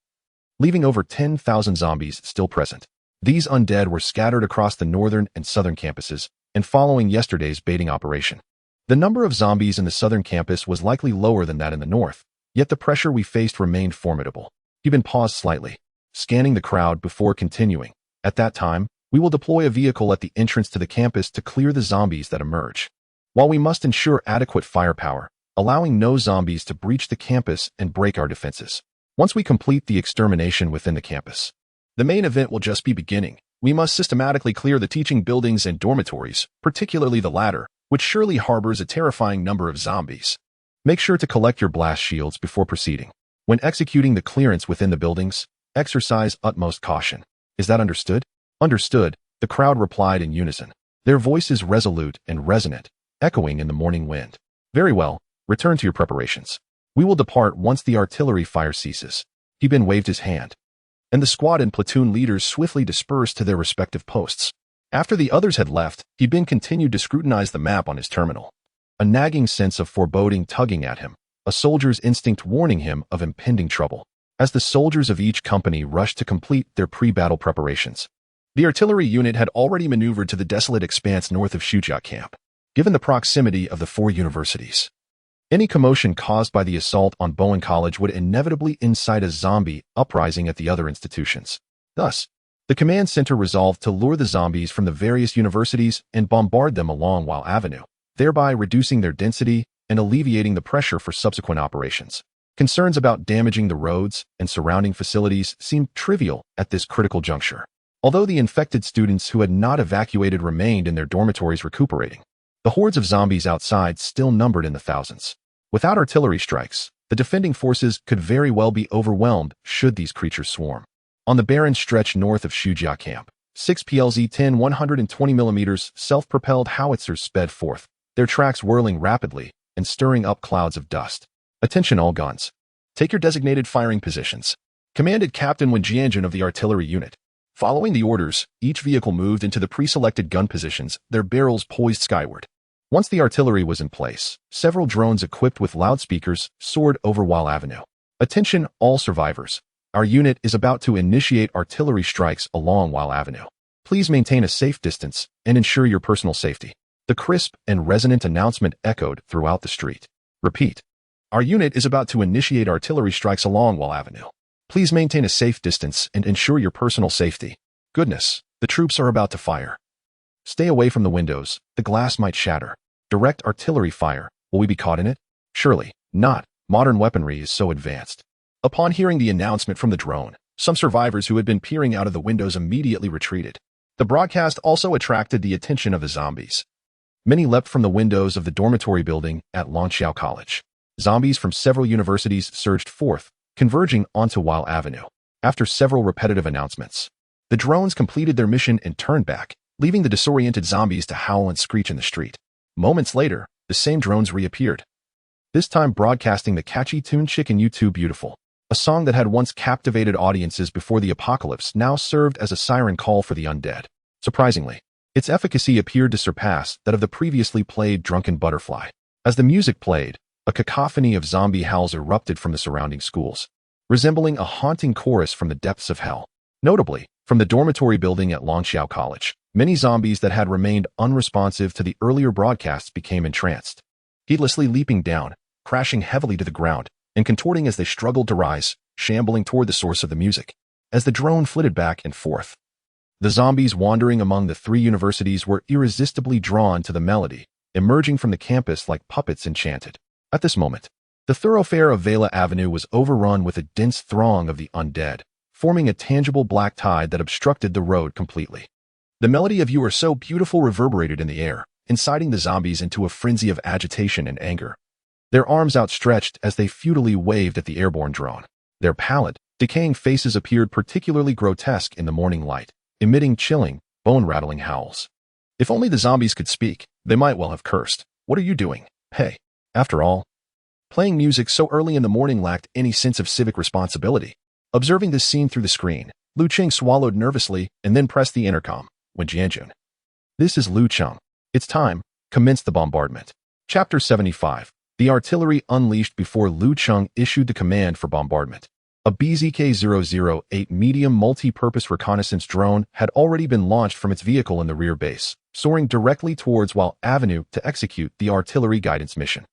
leaving over 10,000 zombies still present. These undead were scattered across the northern and southern campuses, and following yesterday's baiting operation, the number of zombies in the southern campus was likely lower than that in the north, yet the pressure we faced remained formidable. Gibbon paused slightly, scanning the crowd before continuing. At that time, we will deploy a vehicle at the entrance to the campus to clear the zombies that emerge. While we must ensure adequate firepower, allowing no zombies to breach the campus and break our defenses. Once we complete the extermination within the campus, the main event will just be beginning. We must systematically clear the teaching buildings and dormitories, particularly the latter, which surely harbors a terrifying number of zombies. Make sure to collect your blast shields before proceeding. When executing the clearance within the buildings, Exercise utmost caution. Is that understood? Understood, the crowd replied in unison, their voices resolute and resonant, echoing in the morning wind. Very well, return to your preparations. We will depart once the artillery fire ceases. He waved his hand, and the squad and platoon leaders swiftly dispersed to their respective posts. After the others had left, He continued to scrutinize the map on his terminal. A nagging sense of foreboding tugging at him, a soldier's instinct warning him of impending trouble. As the soldiers of each company rushed to complete their pre-battle preparations, the artillery unit had already maneuvered to the desolate expanse north of Shujia camp. Given the proximity of the 4 universities, any commotion caused by the assault on Bowen College would inevitably incite a zombie uprising at the other institutions. Thus, the command center resolved to lure the zombies from the various universities and bombard them along Wall Avenue, thereby reducing their density and alleviating the pressure for subsequent operations. Concerns about damaging the roads and surrounding facilities seemed trivial at this critical juncture. Although the infected students who had not evacuated remained in their dormitories recuperating, the hordes of zombies outside still numbered in the thousands. Without artillery strikes, the defending forces could very well be overwhelmed should these creatures swarm. On the barren stretch north of Shujia camp, 6 PLZ-10 120mm self-propelled howitzers sped forth, their tracks whirling rapidly and stirring up clouds of dust. Attention all guns. Take your designated firing positions, commanded Captain Wen Jianjun of the artillery unit. Following the orders, each vehicle moved into the pre-selected gun positions, their barrels poised skyward. Once the artillery was in place, several drones equipped with loudspeakers soared over Wall Avenue. Attention all survivors. Our unit is about to initiate artillery strikes along Wall Avenue. Please maintain a safe distance and ensure your personal safety. The crisp and resonant announcement echoed throughout the street. Repeat. Our unit is about to initiate artillery strikes along Wall Avenue. Please maintain a safe distance and ensure your personal safety. Goodness, the troops are about to fire. Stay away from the windows, the glass might shatter. Direct artillery fire, will we be caught in it? Surely not, modern weaponry is so advanced. Upon hearing the announcement from the drone, some survivors who had been peering out of the windows immediately retreated. The broadcast also attracted the attention of the zombies. Many leapt from the windows of the dormitory building at Longxiao College. Zombies from several universities surged forth, converging onto Wall Avenue. After several repetitive announcements, the drones completed their mission and turned back, leaving the disoriented zombies to howl and screech in the street. Moments later, the same drones reappeared, this time broadcasting the catchy tune Chicken You Too Beautiful. A song that had once captivated audiences before the apocalypse now served as a siren call for the undead. Surprisingly, its efficacy appeared to surpass that of the previously played Drunken Butterfly. As the music played, a cacophony of zombie howls erupted from the surrounding schools, resembling a haunting chorus from the depths of hell. Notably, from the dormitory building at Longxiao College, many zombies that had remained unresponsive to the earlier broadcasts became entranced, heedlessly leaping down, crashing heavily to the ground, and contorting as they struggled to rise, shambling toward the source of the music. As the drone flitted back and forth, the zombies wandering among the 3 universities were irresistibly drawn to the melody, emerging from the campus like puppets enchanted. At this moment, the thoroughfare of Vela Avenue was overrun with a dense throng of the undead, forming a tangible black tide that obstructed the road completely. The melody of "You Are So Beautiful" reverberated in the air, inciting the zombies into a frenzy of agitation and anger. Their arms outstretched as they futilely waved at the airborne drone. Their pallid, decaying faces appeared particularly grotesque in the morning light, emitting chilling, bone-rattling howls. If only the zombies could speak, they might well have cursed. "What are you doing? Hey." After all, playing music so early in the morning lacked any sense of civic responsibility. Observing this scene through the screen, Lu Cheng swallowed nervously and then pressed the intercom. Wen Jianjun. "This is Lu Cheng. It's time. Commence the bombardment." Chapter 75. The artillery unleashed before Lu Cheng issued the command for bombardment. A BZK-008 medium multi-purpose reconnaissance drone had already been launched from its vehicle in the rear base, soaring directly towards Wall Avenue to execute the artillery guidance mission.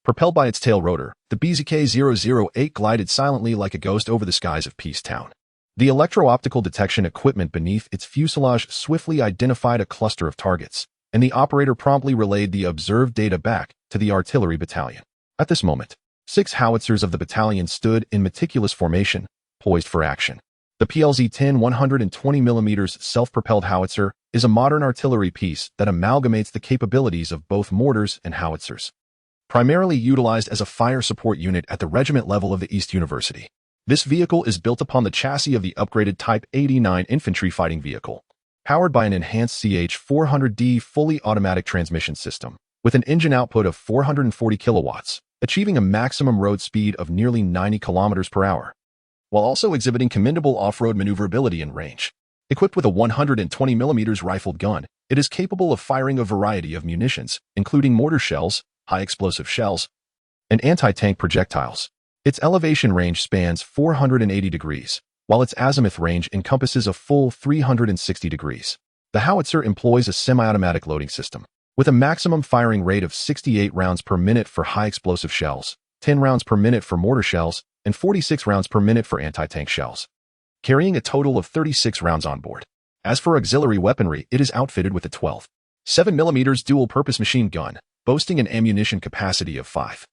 Propelled by its tail rotor, the BZK-008 glided silently like a ghost over the skies of Peace Town. The electro-optical detection equipment beneath its fuselage swiftly identified a cluster of targets, and the operator promptly relayed the observed data back to the artillery battalion. At this moment, 6 howitzers of the battalion stood in meticulous formation, poised for action. The PLZ-10 120mm self-propelled howitzer is a modern artillery piece that amalgamates the capabilities of both mortars and howitzers. Primarily utilized as a fire support unit at the regiment level of the East University, This vehicle is built upon the chassis of the upgraded Type 89 infantry fighting vehicle, powered by an enhanced CH-400D fully automatic transmission system, with an engine output of 440 kilowatts, achieving a maximum road speed of nearly 90 kilometers per hour, while also exhibiting commendable off-road maneuverability and range. Equipped with a 120mm rifled gun, it is capable of firing a variety of munitions, including mortar shells, high-explosive shells, and anti-tank projectiles. Its elevation range spans 480 degrees, while its azimuth range encompasses a full 360 degrees. The howitzer employs a semi-automatic loading system, with a maximum firing rate of 68 rounds per minute for high-explosive shells, 10 rounds per minute for mortar shells, and 46 rounds per minute for anti-tank shells, carrying a total of 36 rounds on board. As for auxiliary weaponry, it is outfitted with a 12.7mm dual-purpose machine gun, boasting an ammunition capacity of 5,000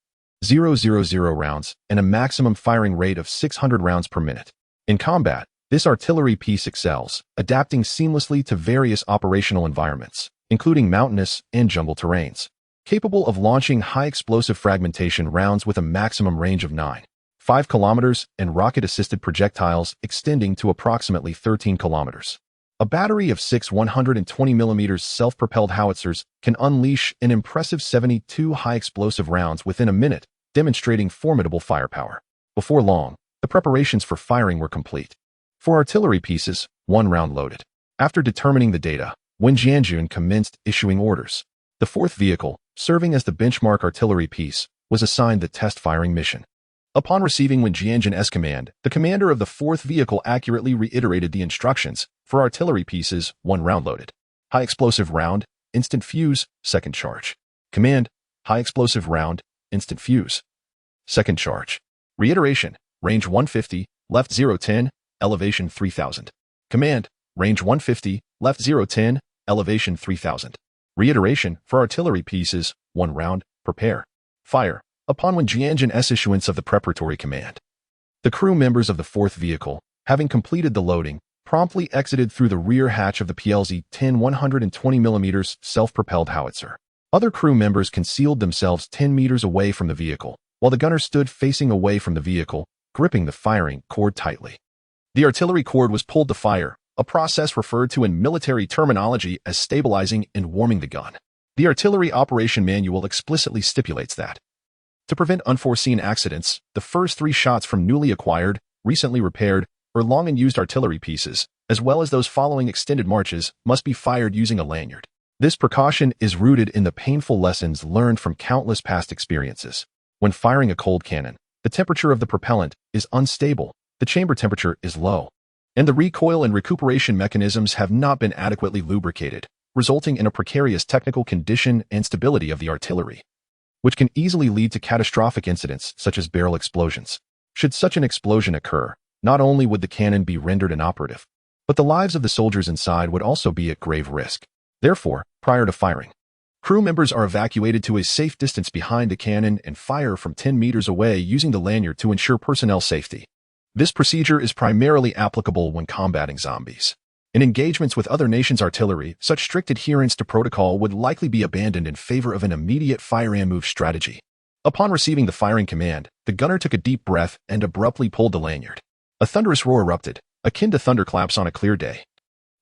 rounds and a maximum firing rate of 600 rounds per minute. In combat, this artillery piece excels, adapting seamlessly to various operational environments, including mountainous and jungle terrains, capable of launching high-explosive fragmentation rounds with a maximum range of 9.5 kilometers and rocket-assisted projectiles extending to approximately 13 kilometers. A battery of 6 120mm self-propelled howitzers can unleash an impressive 72 high-explosive rounds within a minute, demonstrating formidable firepower. Before long, the preparations for firing were complete. For artillery pieces, 1 round loaded. After determining the data, Wen Jianjun commenced issuing orders. The fourth vehicle, serving as the benchmark artillery piece, was assigned the test firing mission. Upon receiving Wen Jianjun's command, the commander of the fourth vehicle accurately reiterated the instructions for artillery pieces, 1 round loaded. High explosive round, instant fuse, second charge. Command, high explosive round, instant fuse, second charge. Reiteration, range 150, left 010, elevation 3000. Command, range 150, left 010, elevation 3000. Reiteration, for artillery pieces, 1 round, prepare. Fire. Upon Wen Jianjun's issuance of the preparatory command, the crew members of the fourth vehicle, having completed the loading, promptly exited through the rear hatch of the PLZ-10 120mm self-propelled howitzer. Other crew members concealed themselves 10 meters away from the vehicle, while the gunner stood facing away from the vehicle, gripping the firing cord tightly. The artillery cord was pulled to fire, a process referred to in military terminology as stabilizing and warming the gun. The artillery operation manual explicitly stipulates that, to prevent unforeseen accidents, the first 3 shots from newly acquired, recently repaired, or long unused artillery pieces, as well as those following extended marches, must be fired using a lanyard. This precaution is rooted in the painful lessons learned from countless past experiences. When firing a cold cannon, the temperature of the propellant is unstable, the chamber temperature is low, and the recoil and recuperation mechanisms have not been adequately lubricated, resulting in a precarious technical condition and stability of the artillery, which can easily lead to catastrophic incidents such as barrel explosions. Should such an explosion occur, not only would the cannon be rendered inoperative, but the lives of the soldiers inside would also be at grave risk. Therefore, prior to firing, crew members are evacuated to a safe distance behind a cannon and fire from 10 meters away using the lanyard to ensure personnel safety. This procedure is primarily applicable when combating zombies. In engagements with other nations' artillery, such strict adherence to protocol would likely be abandoned in favor of an immediate fire-and-move strategy. Upon receiving the firing command, the gunner took a deep breath and abruptly pulled the lanyard. A thunderous roar erupted, akin to thunderclaps on a clear day,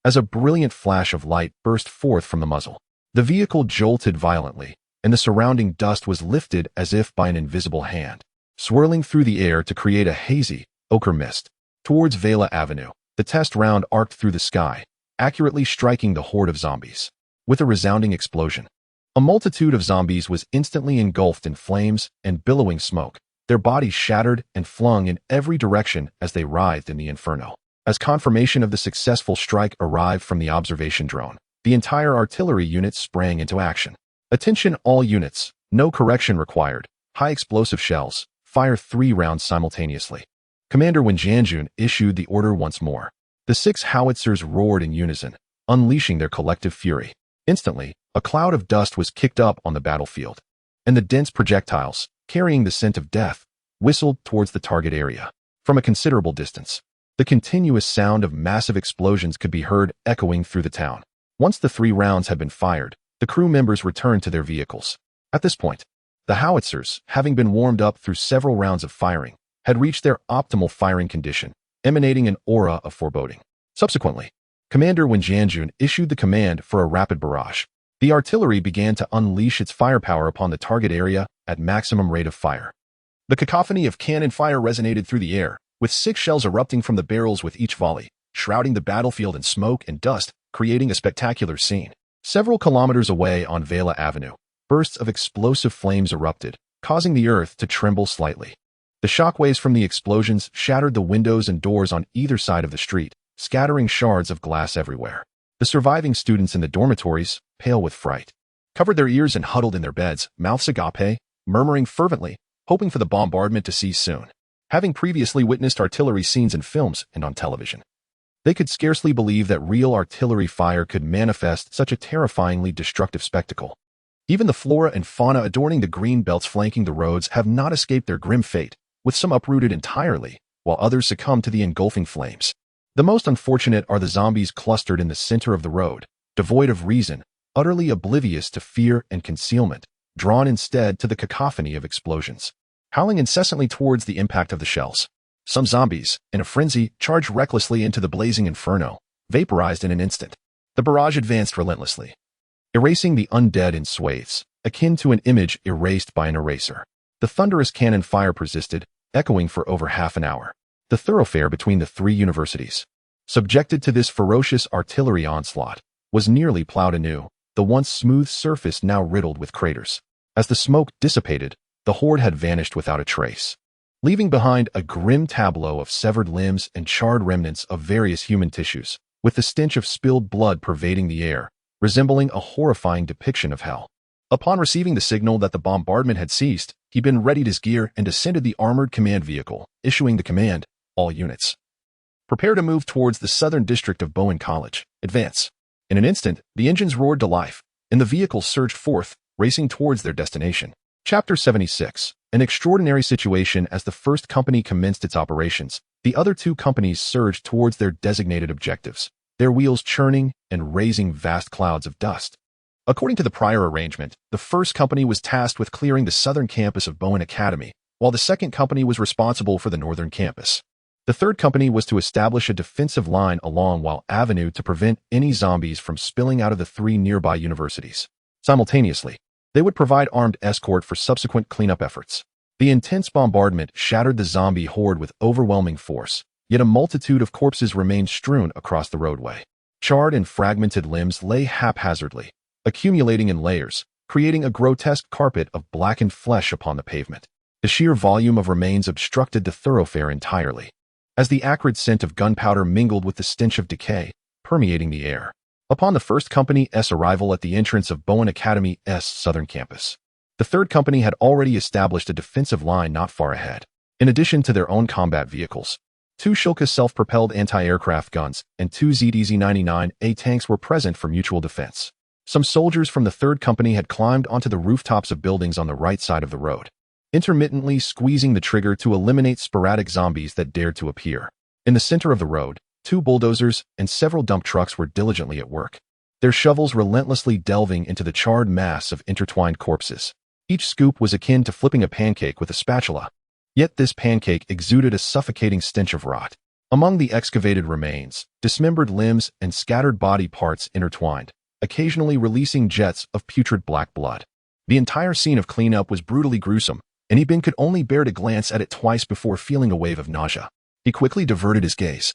as a brilliant flash of light burst forth from the muzzle. The vehicle jolted violently, and the surrounding dust was lifted as if by an invisible hand, swirling through the air to create a hazy, ochre mist. Towards Vela Avenue, the test round arced through the sky, accurately striking the horde of zombies. With a resounding explosion, a multitude of zombies was instantly engulfed in flames and billowing smoke, their bodies shattered and flung in every direction as they writhed in the inferno. As confirmation of the successful strike arrived from the observation drone, the entire artillery unit sprang into action. Attention all units, no correction required. High explosive shells, fire 3 rounds simultaneously. Commander Wen Jianjun issued the order once more. The 6 howitzers roared in unison, unleashing their collective fury. Instantly, a cloud of dust was kicked up on the battlefield, and the dense projectiles, carrying the scent of death, whistled towards the target area. From a considerable distance, the continuous sound of massive explosions could be heard echoing through the town. Once the 3 rounds had been fired, the crew members returned to their vehicles. At this point, the howitzers, having been warmed up through several rounds of firing, had reached their optimal firing condition, emanating an aura of foreboding. Subsequently, Commander Wen Jianjun issued the command for a rapid barrage. The artillery began to unleash its firepower upon the target area at maximum rate of fire. The cacophony of cannon fire resonated through the air, with 6 shells erupting from the barrels with each volley, shrouding the battlefield in smoke and dust, creating a spectacular scene. Several kilometers away on Vela Avenue, bursts of explosive flames erupted, causing the earth to tremble slightly. The shockwaves from the explosions shattered the windows and doors on either side of the street, scattering shards of glass everywhere. The surviving students in the dormitories, pale with fright, covered their ears and huddled in their beds, mouths agape, murmuring fervently, hoping for the bombardment to cease soon. Having previously witnessed artillery scenes in films and on television, they could scarcely believe that real artillery fire could manifest such a terrifyingly destructive spectacle. Even the flora and fauna adorning the green belts flanking the roads have not escaped their grim fate, with some uprooted entirely, while others succumb to the engulfing flames. The most unfortunate are the zombies clustered in the center of the road, devoid of reason, utterly oblivious to fear and concealment, drawn instead to the cacophony of explosions, howling incessantly towards the impact of the shells. Some zombies, in a frenzy, charged recklessly into the blazing inferno, vaporized in an instant. The barrage advanced relentlessly, erasing the undead in swathes, akin to an image erased by an eraser. The thunderous cannon fire persisted, echoing for over half an hour. The thoroughfare between the 3 universities, subjected to this ferocious artillery onslaught, was nearly plowed anew, the once smooth surface now riddled with craters. As the smoke dissipated, the horde had vanished without a trace, leaving behind a grim tableau of severed limbs and charred remnants of various human tissues, with the stench of spilled blood pervading the air, resembling a horrifying depiction of hell. Upon receiving the signal that the bombardment had ceased, he Ben readied his gear and descended the armored command vehicle, issuing the command, "All units, prepare to move towards the southern district of Bowen College. Advance." In an instant, the engines roared to life, and the vehicles surged forth, racing towards their destination. Chapter 76. An extraordinary situation. As the first company commenced its operations, the other 2 companies surged towards their designated objectives, their wheels churning and raising vast clouds of dust. According to the prior arrangement, the first company was tasked with clearing the southern campus of Bowen Academy, while the second company was responsible for the northern campus. The third company was to establish a defensive line along Wall Avenue to prevent any zombies from spilling out of the 3 nearby universities. Simultaneously, they would provide armed escort for subsequent cleanup efforts. The intense bombardment shattered the zombie horde with overwhelming force, yet a multitude of corpses remained strewn across the roadway. Charred and fragmented limbs lay haphazardly, accumulating in layers, creating a grotesque carpet of blackened flesh upon the pavement. The sheer volume of remains obstructed the thoroughfare entirely, as the acrid scent of gunpowder mingled with the stench of decay, permeating the air. Upon the first company's arrival at the entrance of Bowen Academy's southern campus, the third company had already established a defensive line not far ahead. In addition to their own combat vehicles, 2 Shilka self-propelled anti-aircraft guns and 2 ZDZ-99A tanks were present for mutual defense. Some soldiers from the third company had climbed onto the rooftops of buildings on the right side of the road, intermittently squeezing the trigger to eliminate sporadic zombies that dared to appear. In the center of the road, 2 bulldozers and several dump trucks were diligently at work, their shovels relentlessly delving into the charred mass of intertwined corpses. Each scoop was akin to flipping a pancake with a spatula, yet this pancake exuded a suffocating stench of rot. Among the excavated remains, dismembered limbs and scattered body parts intertwined, occasionally releasing jets of putrid black blood. The entire scene of cleanup was brutally gruesome, and Ben could only bear to glance at it twice before feeling a wave of nausea. He quickly diverted his gaze,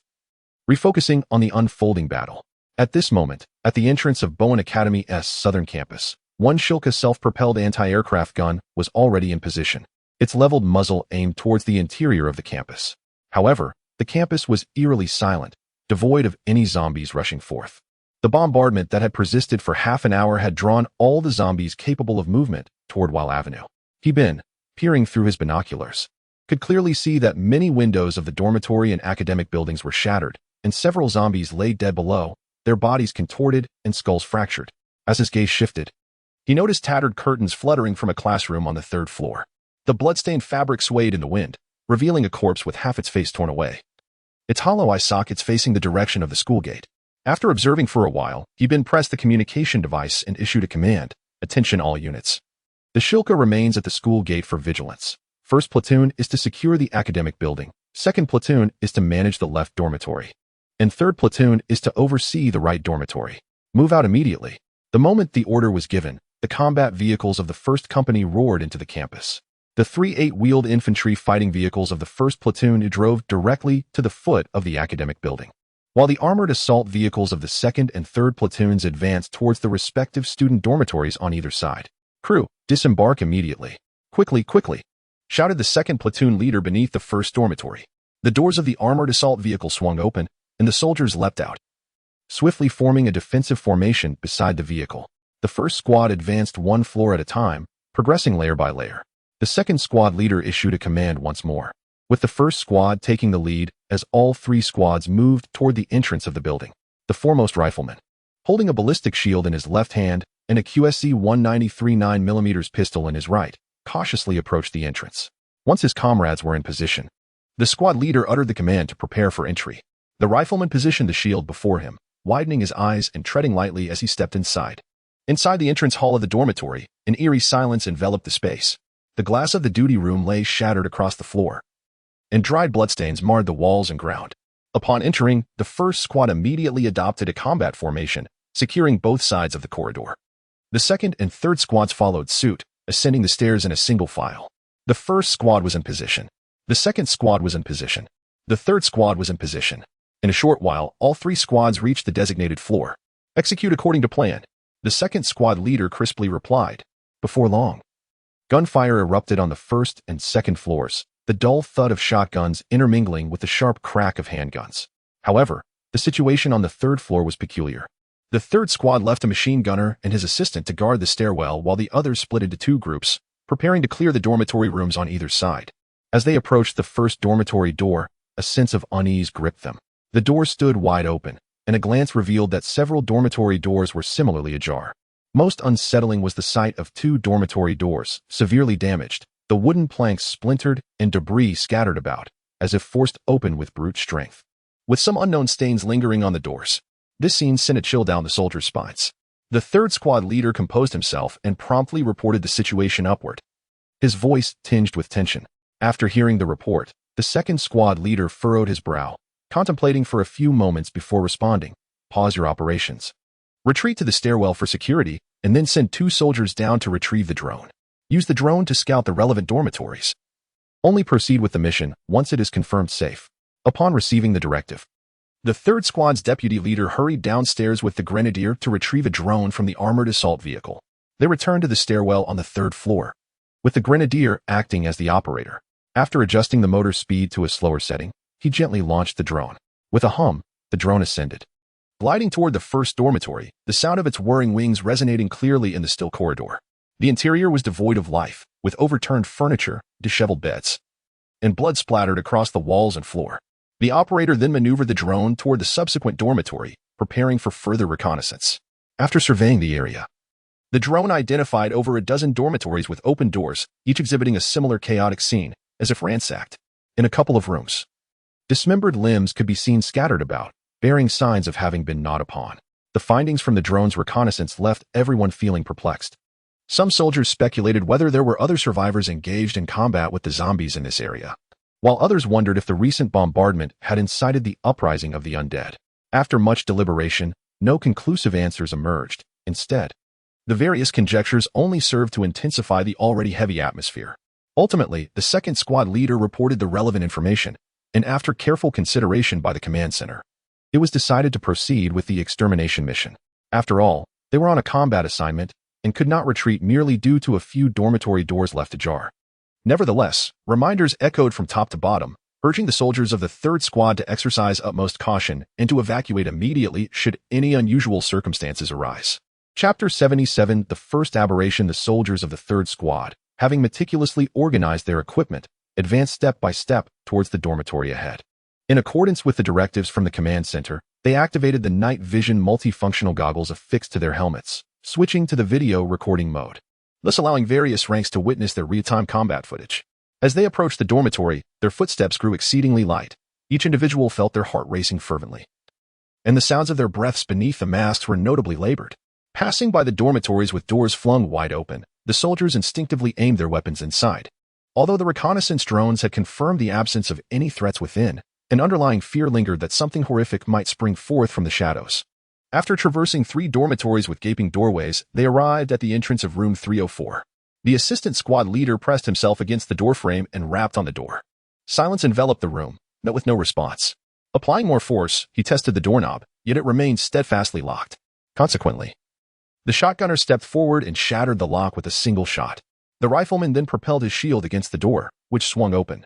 refocusing on the unfolding battle. At this moment, at the entrance of Bowen Academy's southern campus, 1 Shilka self-propelled anti-aircraft gun was already in position, its leveled muzzle aimed towards the interior of the campus. However, the campus was eerily silent, devoid of any zombies rushing forth. The bombardment that had persisted for half an hour had drawn all the zombies capable of movement toward Wall Avenue. Ben, peering through his binoculars, could clearly see that many windows of the dormitory and academic buildings were shattered, and several zombies lay dead below, their bodies contorted and skulls fractured. As his gaze shifted, he noticed tattered curtains fluttering from a classroom on the 3rd floor. The blood-stained fabric swayed in the wind, revealing a corpse with half its face torn away, its hollow eye sockets facing the direction of the school gate. After observing for a while, Ben pressed the communication device and issued a command, "Attention all units. The Shilka remains at the school gate for vigilance. First platoon is to secure the academic building. Second platoon is to manage the left dormitory. And third platoon is to oversee the right dormitory. Move out immediately. The moment the order was given, the combat vehicles of the first company roared into the campus. The 3 8-wheeled infantry fighting vehicles of the first platoon drove directly to the foot of the academic building, while the armored assault vehicles of the second and third platoons advanced towards the respective student dormitories on either side. "Crew, disembark immediately. Quickly, quickly," shouted the second platoon leader beneath the first dormitory. The doors of the armored assault vehicle swung open, and the soldiers leapt out, swiftly forming a defensive formation beside the vehicle. The first squad advanced one floor at a time, progressing layer by layer. The second squad leader issued a command once more, with the first squad taking the lead as all 3 squads moved toward the entrance of the building. The foremost rifleman, holding a ballistic shield in his left hand and a QSC 193 9mm pistol in his right, cautiously approached the entrance. Once his comrades were in position, the squad leader uttered the command to prepare for entry. The rifleman positioned the shield before him, widening his eyes and treading lightly as he stepped inside. Inside the entrance hall of the dormitory, an eerie silence enveloped the space. The glass of the duty room lay shattered across the floor, and dried bloodstains marred the walls and ground. Upon entering, the first squad immediately adopted a combat formation, securing both sides of the corridor. The second and third squads followed suit, ascending the stairs in a single file. The first squad was in position. The second squad was in position. The third squad was in position. In a short while, all 3 squads reached the designated floor. "Execute according to plan," the second squad leader crisply replied. Before long, gunfire erupted on the first and second floors, the dull thud of shotguns intermingling with the sharp crack of handguns. However, the situation on the third floor was peculiar. The third squad left a machine gunner and his assistant to guard the stairwell while the others split into 2 groups, preparing to clear the dormitory rooms on either side. As they approached the first dormitory door, a sense of unease gripped them. The door stood wide open, and a glance revealed that several dormitory doors were similarly ajar. Most unsettling was the sight of 2 dormitory doors, severely damaged, the wooden planks splintered and debris scattered about, as if forced open with brute strength, with some unknown stains lingering on the doors. This scene sent a chill down the soldiers' spines. The third squad leader composed himself and promptly reported the situation upward, his voice tinged with tension. After hearing the report, the second squad leader furrowed his brow, contemplating for a few moments before responding. "Pause your operations. Retreat to the stairwell for security, and then send 2 soldiers down to retrieve the drone. Use the drone to scout the relevant dormitories. Only proceed with the mission once it is confirmed safe." Upon receiving the directive, the third squad's deputy leader hurried downstairs with the grenadier to retrieve a drone from the armored assault vehicle. They returned to the stairwell on the 3rd floor, with the grenadier acting as the operator. After adjusting the motor speed to a slower setting, he gently launched the drone. With a hum, the drone ascended, gliding toward the first dormitory, the sound of its whirring wings resonating clearly in the still corridor. The interior was devoid of life, with overturned furniture, disheveled beds, and blood splattered across the walls and floor. The operator then maneuvered the drone toward the subsequent dormitory, preparing for further reconnaissance. After surveying the area, the drone identified over a dozen dormitories with open doors, each exhibiting a similar chaotic scene, as if ransacked. In a couple of rooms, dismembered limbs could be seen scattered about, bearing signs of having been gnawed upon. The findings from the drone's reconnaissance left everyone feeling perplexed. Some soldiers speculated whether there were other survivors engaged in combat with the zombies in this area, while others wondered if the recent bombardment had incited the uprising of the undead. After much deliberation, no conclusive answers emerged. Instead, the various conjectures only served to intensify the already heavy atmosphere. Ultimately, the second squad leader reported the relevant information, and after careful consideration by the command center, it was decided to proceed with the extermination mission. After all, they were on a combat assignment and could not retreat merely due to a few dormitory doors left ajar. Nevertheless, reminders echoed from top to bottom, urging the soldiers of the third squad to exercise utmost caution and to evacuate immediately should any unusual circumstances arise. Chapter 77. The first aberration. The soldiers of the third squad, having meticulously organized their equipment, advanced step by step towards the dormitory ahead. In accordance with the directives from the command center, they activated the night vision multifunctional goggles affixed to their helmets, switching to the video recording mode, thus allowing various ranks to witness their real-time combat footage. As they approached the dormitory, their footsteps grew exceedingly light. Each individual felt their heart racing fervently, and the sounds of their breaths beneath the masks were notably labored. Passing by the dormitories with doors flung wide open, the soldiers instinctively aimed their weapons inside. Although the reconnaissance drones had confirmed the absence of any threats within, an underlying fear lingered that something horrific might spring forth from the shadows. After traversing 3 dormitories with gaping doorways, they arrived at the entrance of room 304. The assistant squad leader pressed himself against the doorframe and rapped on the door. Silence enveloped the room, met with no response. Applying more force, he tested the doorknob, yet it remained steadfastly locked. Consequently, the shotgunner stepped forward and shattered the lock with a single shot. The rifleman then propelled his shield against the door, which swung open,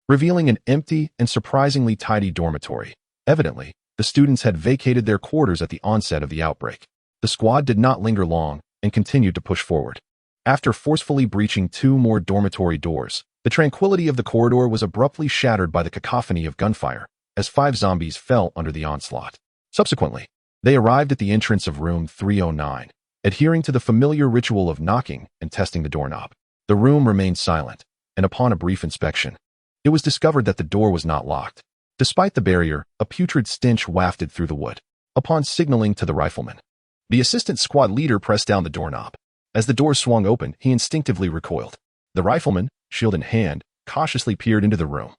revealing an empty and surprisingly tidy dormitory. Evidently, the students had vacated their quarters at the onset of the outbreak. The squad did not linger long and continued to push forward. After forcefully breaching 2 more dormitory doors, the tranquility of the corridor was abruptly shattered by the cacophony of gunfire as 5 zombies fell under the onslaught. Subsequently, they arrived at the entrance of room 309, adhering to the familiar ritual of knocking and testing the doorknob. The room remained silent, and upon a brief inspection, it was discovered that the door was not locked. Despite the barrier, a putrid stench wafted through the wood. Upon signaling to the rifleman, the assistant squad leader pressed down the doorknob. As the door swung open, he instinctively recoiled. The rifleman, shield in hand, cautiously peered into the room.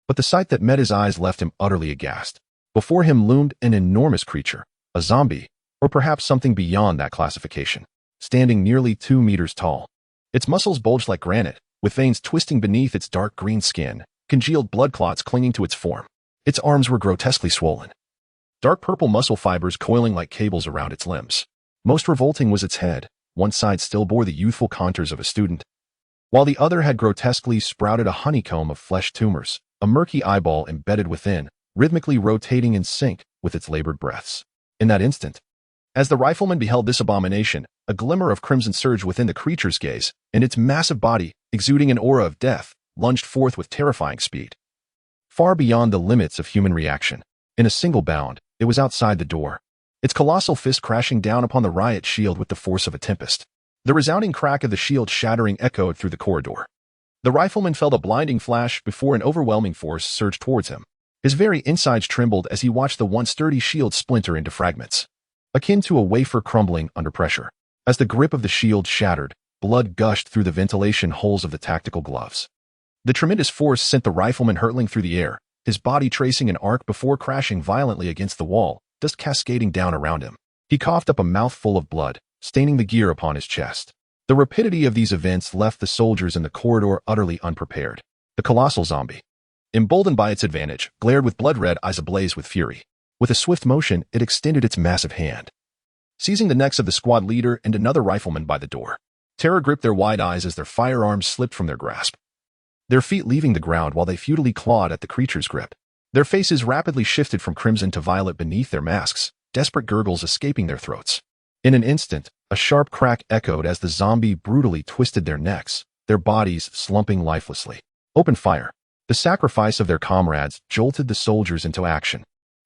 But the sight that met his eyes left him utterly aghast. Before him loomed an enormous creature, a zombie, or perhaps something beyond that classification, standing nearly 2 meters tall. Its muscles bulged like granite, with veins twisting beneath its dark green skin, congealed blood clots clinging to its form. Its arms were grotesquely swollen, dark purple muscle fibers coiling like cables around its limbs. Most revolting was its head. One side still bore the youthful contours of a student, while the other had grotesquely sprouted a honeycomb of flesh tumors, a murky eyeball embedded within, rhythmically rotating in sync with its labored breaths. In that instant, as the rifleman beheld this abomination, a glimmer of crimson surged within the creature's gaze, and its massive body, exuding an aura of death, lunged forth with terrifying speed, far beyond the limits of human reaction. In a single bound, it was outside the door, its colossal fist crashing down upon the riot shield with the force of a tempest. The resounding crack of the shield shattering echoed through the corridor. The rifleman felt a blinding flash before an overwhelming force surged towards him. His very insides trembled as he watched the once sturdy shield splinter into fragments, akin to a wafer crumbling under pressure. As the grip of the shield shattered, blood gushed through the ventilation holes of the tactical gloves. The tremendous force sent the rifleman hurtling through the air, his body tracing an arc before crashing violently against the wall, dust cascading down around him. He coughed up a mouthful of blood, staining the gear upon his chest. The rapidity of these events left the soldiers in the corridor utterly unprepared. The colossal zombie, emboldened by its advantage, glared with blood-red eyes ablaze with fury. With a swift motion, it extended its massive hand, seizing the necks of the squad leader and another rifleman by the door. Terror gripped their wide eyes as their firearms slipped from their grasp, their feet leaving the ground while they futilely clawed at the creature's grip. Their faces rapidly shifted from crimson to violet beneath their masks, desperate gurgles escaping their throats. In an instant, a sharp crack echoed as the zombie brutally twisted their necks, their bodies slumping lifelessly. Open fire. The sacrifice of their comrades jolted the soldiers into action,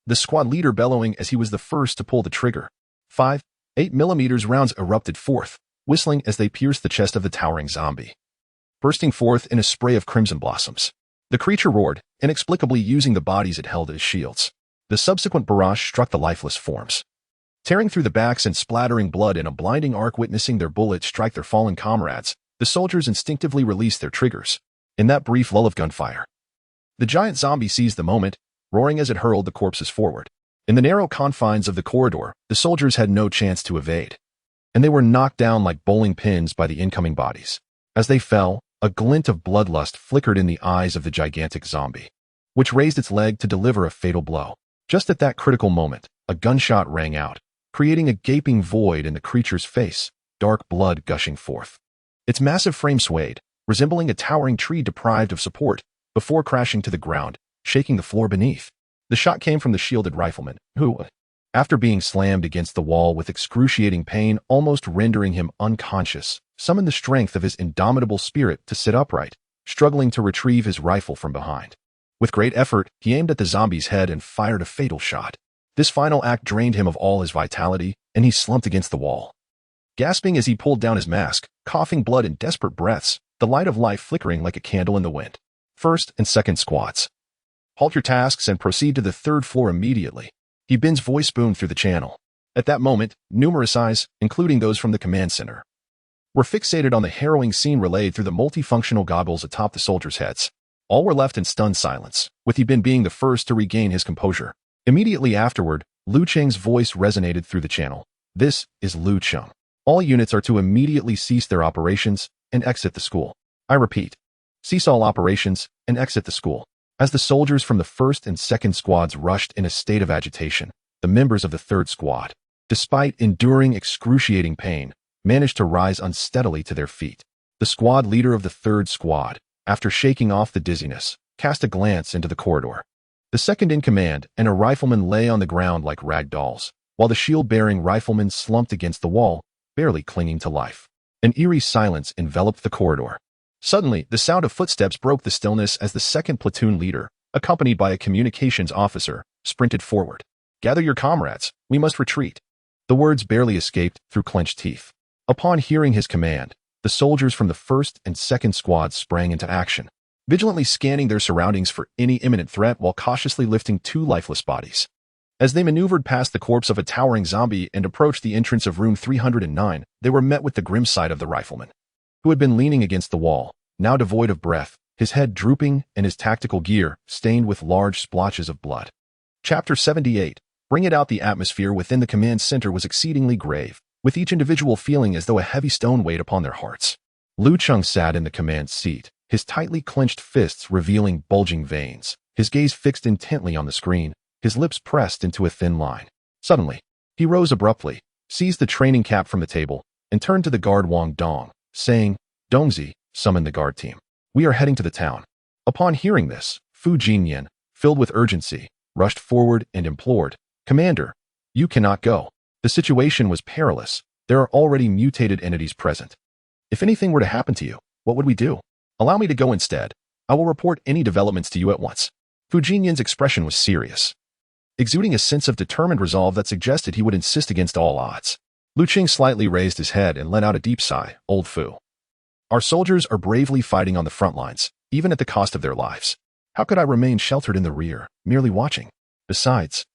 the squad leader bellowing as he was the first to pull the trigger. 5.8mm rounds erupted forth, whistling as they pierced the chest of the towering zombie, bursting forth in a spray of crimson blossoms. The creature roared, inexplicably using the bodies it held as shields. The subsequent barrage struck the lifeless forms, tearing through the backs and splattering blood in a blinding arc. Witnessing their bullets strike their fallen comrades, the soldiers instinctively released their triggers. In that brief lull of gunfire, the giant zombie seized the moment, roaring as it hurled the corpses forward. In the narrow confines of the corridor, the soldiers had no chance to evade, and they were knocked down like bowling pins by the incoming bodies. As they fell, a glint of bloodlust flickered in the eyes of the gigantic zombie, which raised its leg to deliver a fatal blow. Just at that critical moment, a gunshot rang out, creating a gaping void in the creature's face, dark blood gushing forth. Its massive frame swayed, resembling a towering tree deprived of support, before crashing to the ground, shaking the floor beneath. The shot came from the shielded rifleman, who, after being slammed against the wall with excruciating pain almost rendering him unconscious, summoned the strength of his indomitable spirit to sit upright, struggling to retrieve his rifle from behind. With great effort, he aimed at the zombie's head and fired a fatal shot. This final act drained him of all his vitality, and he slumped against the wall, gasping as he pulled down his mask, coughing blood in desperate breaths, the light of life flickering like a candle in the wind. First and second squads, halt your tasks and proceed to the 3rd floor immediately. Bin's voice boomed through the channel. At that moment, numerous eyes, including those from the command center, were fixated on the harrowing scene relayed through the multifunctional goggles atop the soldiers' heads. All were left in stunned silence, with Bin being the first to regain his composure. Immediately afterward, Lu Cheng's voice resonated through the channel. This is Lu Cheng. All units are to immediately cease their operations and exit the school. I repeat, cease all operations and exit the school. As the soldiers from the 1st and 2nd squads rushed in a state of agitation, the members of the 3rd squad, despite enduring excruciating pain, managed to rise unsteadily to their feet. The squad leader of the 3rd squad, after shaking off the dizziness, cast a glance into the corridor. The second-in-command and a rifleman lay on the ground like rag dolls, while the shield-bearing rifleman slumped against the wall, barely clinging to life. An eerie silence enveloped the corridor. Suddenly, the sound of footsteps broke the stillness as the 2nd platoon leader, accompanied by a communications officer, sprinted forward. "Gather your comrades, we must retreat." The words barely escaped through clenched teeth. Upon hearing his command, the soldiers from the 1st and 2nd squads sprang into action, vigilantly scanning their surroundings for any imminent threat while cautiously lifting 2 lifeless bodies. As they maneuvered past the corpse of a towering zombie and approached the entrance of room 309, they were met with the grim sight of the rifleman, who had been leaning against the wall, now devoid of breath, his head drooping and his tactical gear stained with large splotches of blood. Chapter 78. Bring it out. The atmosphere within the command center was exceedingly grave, with each individual feeling as though a heavy stone weighed upon their hearts. Lu Cheng sat in the command seat, his tightly clenched fists revealing bulging veins, his gaze fixed intently on the screen, his lips pressed into a thin line. Suddenly, he rose abruptly, seized the training cap from the table, and turned to the guard Wang Dong, saying, "Dongzi, summon the guard team. We are heading to the town." Upon hearing this, Fu Jinyan, filled with urgency, rushed forward and implored, "Commander, you cannot go. The situation was perilous. There are already mutated entities present. If anything were to happen to you, what would we do? Allow me to go instead. I will report any developments to you at once." Fu Jinyan's expression was serious, exuding a sense of determined resolve that suggested he would insist against all odds. Lu Cheng slightly raised his head and let out a deep sigh. "Old Fu, our soldiers are bravely fighting on the front lines, even at the cost of their lives. How could I remain sheltered in the rear, merely watching? Besides,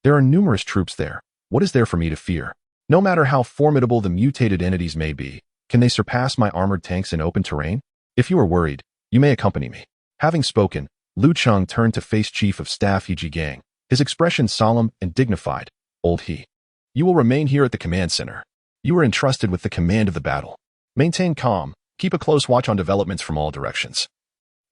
there are numerous troops there. What is there for me to fear? No matter how formidable the mutated entities may be, can they surpass my armored tanks in open terrain? If you are worried, you may accompany me." Having spoken, Lu Cheng turned to face Chief of Staff He Jigang, his expression solemn and dignified. "Old He, you will remain here at the command center. You are entrusted with the command of the battle. Maintain calm, keep a close watch on developments from all directions,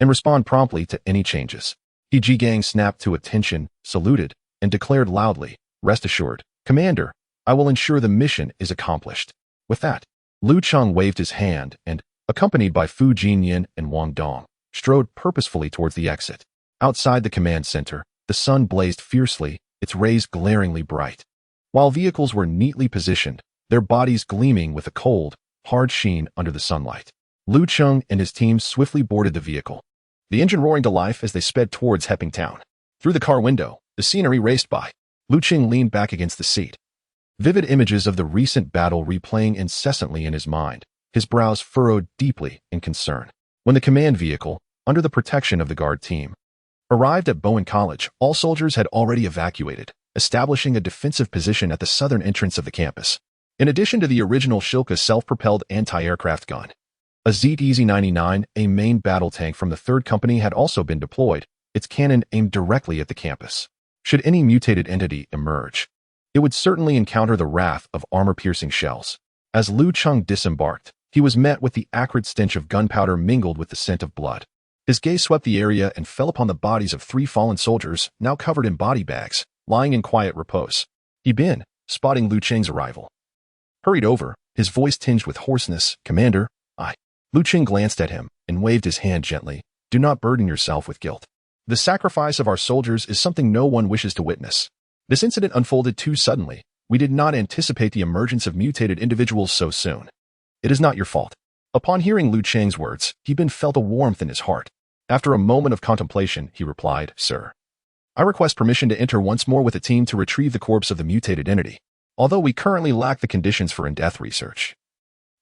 and respond promptly to any changes." He Jigang snapped to attention, saluted, and declared loudly, "Rest assured, Commander, I will ensure the mission is accomplished." With that, Lu Cheng waved his hand and, accompanied by Fu Jinyan and Wang Dong, strode purposefully towards the exit. Outside the command center, the sun blazed fiercely, its rays glaringly bright. While vehicles were neatly positioned, their bodies gleaming with a cold, hard sheen under the sunlight. Lu Cheng and his team swiftly boarded the vehicle, the engine roaring to life as they sped towards Hepping Town. Through the car window, the scenery raced by. Lu Cheng leaned back against the seat, vivid images of the recent battle replaying incessantly in his mind, his brows furrowed deeply in concern. When the command vehicle, under the protection of the guard team, arrived at Bowen College, all soldiers had already evacuated, establishing a defensive position at the southern entrance of the campus. In addition to the original Shilka self-propelled anti-aircraft gun, a ZT-99, a main battle tank from the 3rd Company, had also been deployed, its cannon aimed directly at the campus. Should any mutated entity emerge, it would certainly encounter the wrath of armor-piercing shells. As Lu Cheng disembarked, he was met with the acrid stench of gunpowder mingled with the scent of blood. His gaze swept the area and fell upon the bodies of 3 fallen soldiers, now covered in body bags, lying in quiet repose. Bin, spotting Lu Cheng's arrival, hurried over, his voice tinged with hoarseness. "Commander, I..." Lu Cheng glanced at him and waved his hand gently. "Do not burden yourself with guilt. The sacrifice of our soldiers is something no one wishes to witness. This incident unfolded too suddenly. We did not anticipate the emergence of mutated individuals so soon. It is not your fault." Upon hearing Lu Cheng's words, Bin felt a warmth in his heart. After a moment of contemplation, he replied, "Sir, I request permission to enter once more with a team to retrieve the corpse of the mutated entity. Although we currently lack the conditions for in-depth research,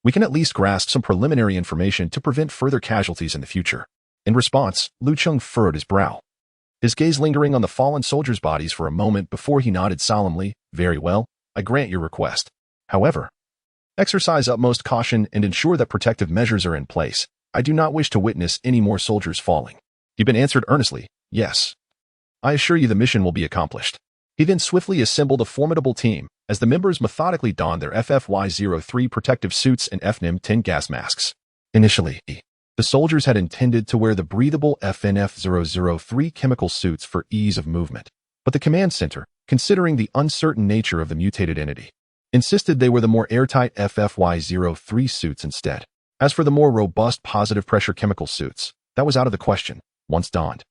we can at least grasp some preliminary information to prevent further casualties in the future." In response, Lu Cheng furrowed his brow, his gaze lingering on the fallen soldiers' bodies for a moment before he nodded solemnly. "Very well, I grant your request. However, Exercise utmost caution and ensure that protective measures are in place. I do not wish to witness any more soldiers falling. Ibn answered earnestly, yes. I assure you the mission will be accomplished. He then swiftly assembled a formidable team, as the members methodically donned their FFY-03 protective suits and FNIM-10 gas masks. Initially, the soldiers had intended to wear the breathable FNF-003 chemical suits for ease of movement, but the command center, considering the uncertain nature of the mutated entity, insisted they were the more airtight FFY-03 suits instead. As for the more robust positive pressure chemical suits, that was out of the question, once donned.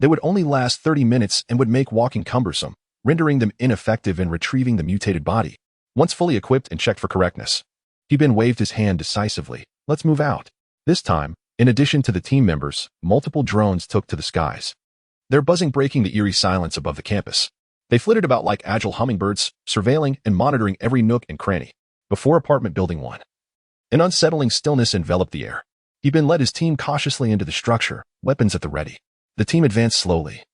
They would only last 30 minutes and would make walking cumbersome, rendering them ineffective in retrieving the mutated body. Once fully equipped and checked for correctness, Ibn waved his hand decisively. Let's move out. This time, in addition to the team members, multiple drones took to the skies, their buzzing breaking the eerie silence above the campus. They flitted about like agile hummingbirds, surveilling and monitoring every nook and cranny. Before apartment building 1, an unsettling stillness enveloped the air. Ibn led his team cautiously into the structure, weapons at the ready. The team advanced slowly,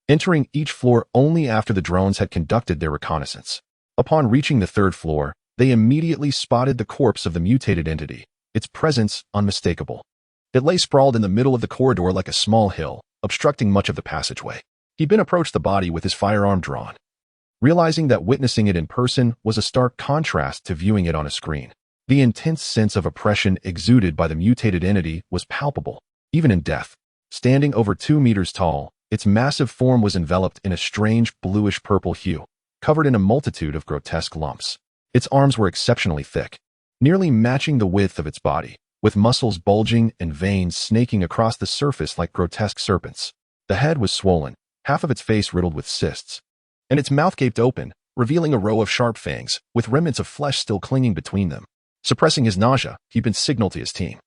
entering each floor only after the drones had conducted their reconnaissance. Upon reaching the 3rd floor, they immediately spotted the corpse of the mutated entity, its presence unmistakable. It lay sprawled in the middle of the corridor like a small hill, obstructing much of the passageway. Ibn approached the body with his firearm drawn, realizing that witnessing it in person was a stark contrast to viewing it on a screen. The intense sense of oppression exuded by the mutated entity was palpable, even in death. Standing over 2 meters tall, its massive form was enveloped in a strange bluish-purple hue, covered in a multitude of grotesque lumps. Its arms were exceptionally thick, nearly matching the width of its body, with muscles bulging and veins snaking across the surface like grotesque serpents. The head was swollen, half of its face riddled with cysts, and its mouth gaped open, revealing a row of sharp fangs, with remnants of flesh still clinging between them. Suppressing his nausea, Ibn signaled to his team.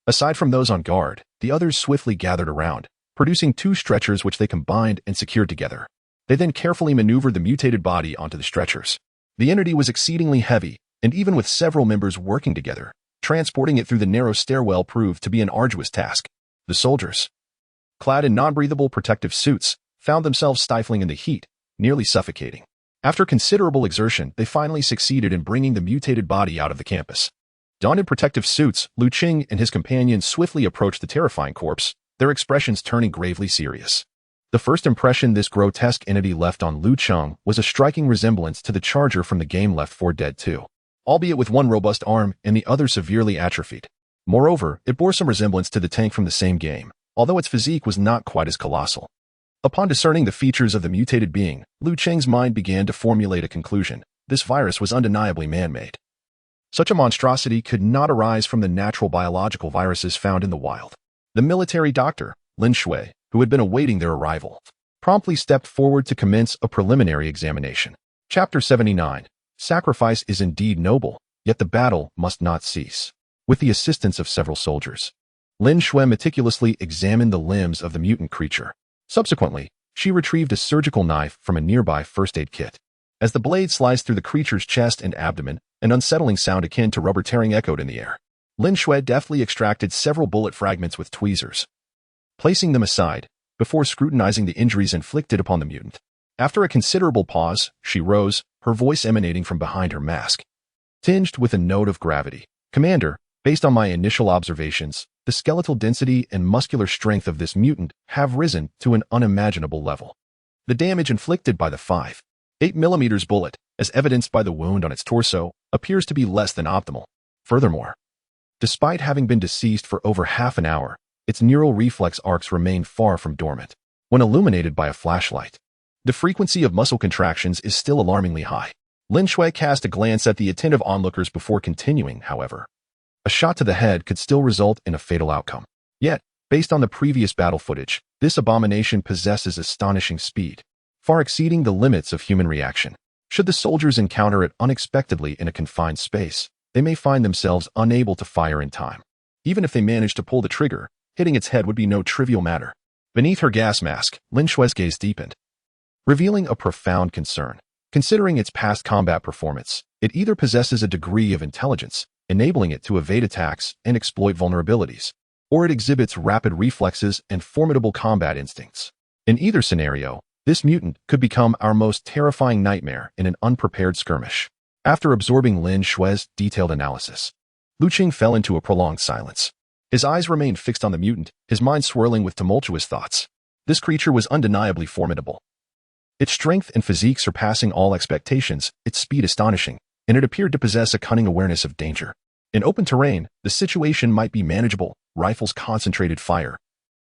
Aside from those on guard, the others swiftly gathered around, producing 2 stretchers which they combined and secured together. They then carefully maneuvered the mutated body onto the stretchers. The entity was exceedingly heavy, and even with several members working together, transporting it through the narrow stairwell proved to be an arduous task. The soldiers, clad in non-breathable protective suits, found themselves stifling in the heat, nearly suffocating. After considerable exertion, they finally succeeded in bringing the mutated body out of the campus. Donned in protective suits, Cheng and his companions swiftly approached the terrifying corpse, their expressions turning gravely serious. The first impression this grotesque entity left on Cheng was a striking resemblance to the charger from the game Left 4 Dead 2, albeit with one robust arm and the other severely atrophied. Moreover, it bore some resemblance to the tank from the same game, although its physique was not quite as colossal. Upon discerning the features of the mutated being, Cheng's mind began to formulate a conclusion. This virus was undeniably man-made. Such a monstrosity could not arise from the natural biological viruses found in the wild. The military doctor, Lin Shui, who had been awaiting their arrival, promptly stepped forward to commence a preliminary examination. Chapter 79. Sacrifice is indeed noble, yet the battle must not cease. With the assistance of several soldiers, Lin Shui meticulously examined the limbs of the mutant creature. Subsequently, she retrieved a surgical knife from a nearby first aid kit. As the blade sliced through the creature's chest and abdomen, an unsettling sound akin to rubber tearing echoed in the air. Lin Shui deftly extracted several bullet fragments with tweezers, placing them aside, before scrutinizing the injuries inflicted upon the mutant. After a considerable pause, she rose, her voice emanating from behind her mask, tinged with a note of gravity. Commander, based on my initial observations, the skeletal density and muscular strength of this mutant have risen to an unimaginable level. The damage inflicted by the 5.8mm bullet, as evidenced by the wound on its torso, appears to be less than optimal. Furthermore, despite having been deceased for over half an hour, its neural reflex arcs remain far from dormant. When illuminated by a flashlight, the frequency of muscle contractions is still alarmingly high. Lin Shui cast a glance at the attentive onlookers before continuing, however. A shot to the head could still result in a fatal outcome. Yet, based on the previous battle footage, this abomination possesses astonishing speed, far exceeding the limits of human reaction. Should the soldiers encounter it unexpectedly in a confined space, they may find themselves unable to fire in time. Even if they manage to pull the trigger, hitting its head would be no trivial matter. Beneath her gas mask, Lin Shui's gaze deepened, revealing a profound concern. Considering its past combat performance, it either possesses a degree of intelligence, enabling it to evade attacks and exploit vulnerabilities, or it exhibits rapid reflexes and formidable combat instincts. In either scenario, this mutant could become our most terrifying nightmare in an unprepared skirmish. After absorbing Lin Shui's detailed analysis, Lu Qing fell into a prolonged silence. His eyes remained fixed on the mutant, his mind swirling with tumultuous thoughts. This creature was undeniably formidable. Its strength and physique surpassing all expectations, its speed astonishing, and it appeared to possess a cunning awareness of danger. In open terrain, the situation might be manageable. Rifles concentrated fire.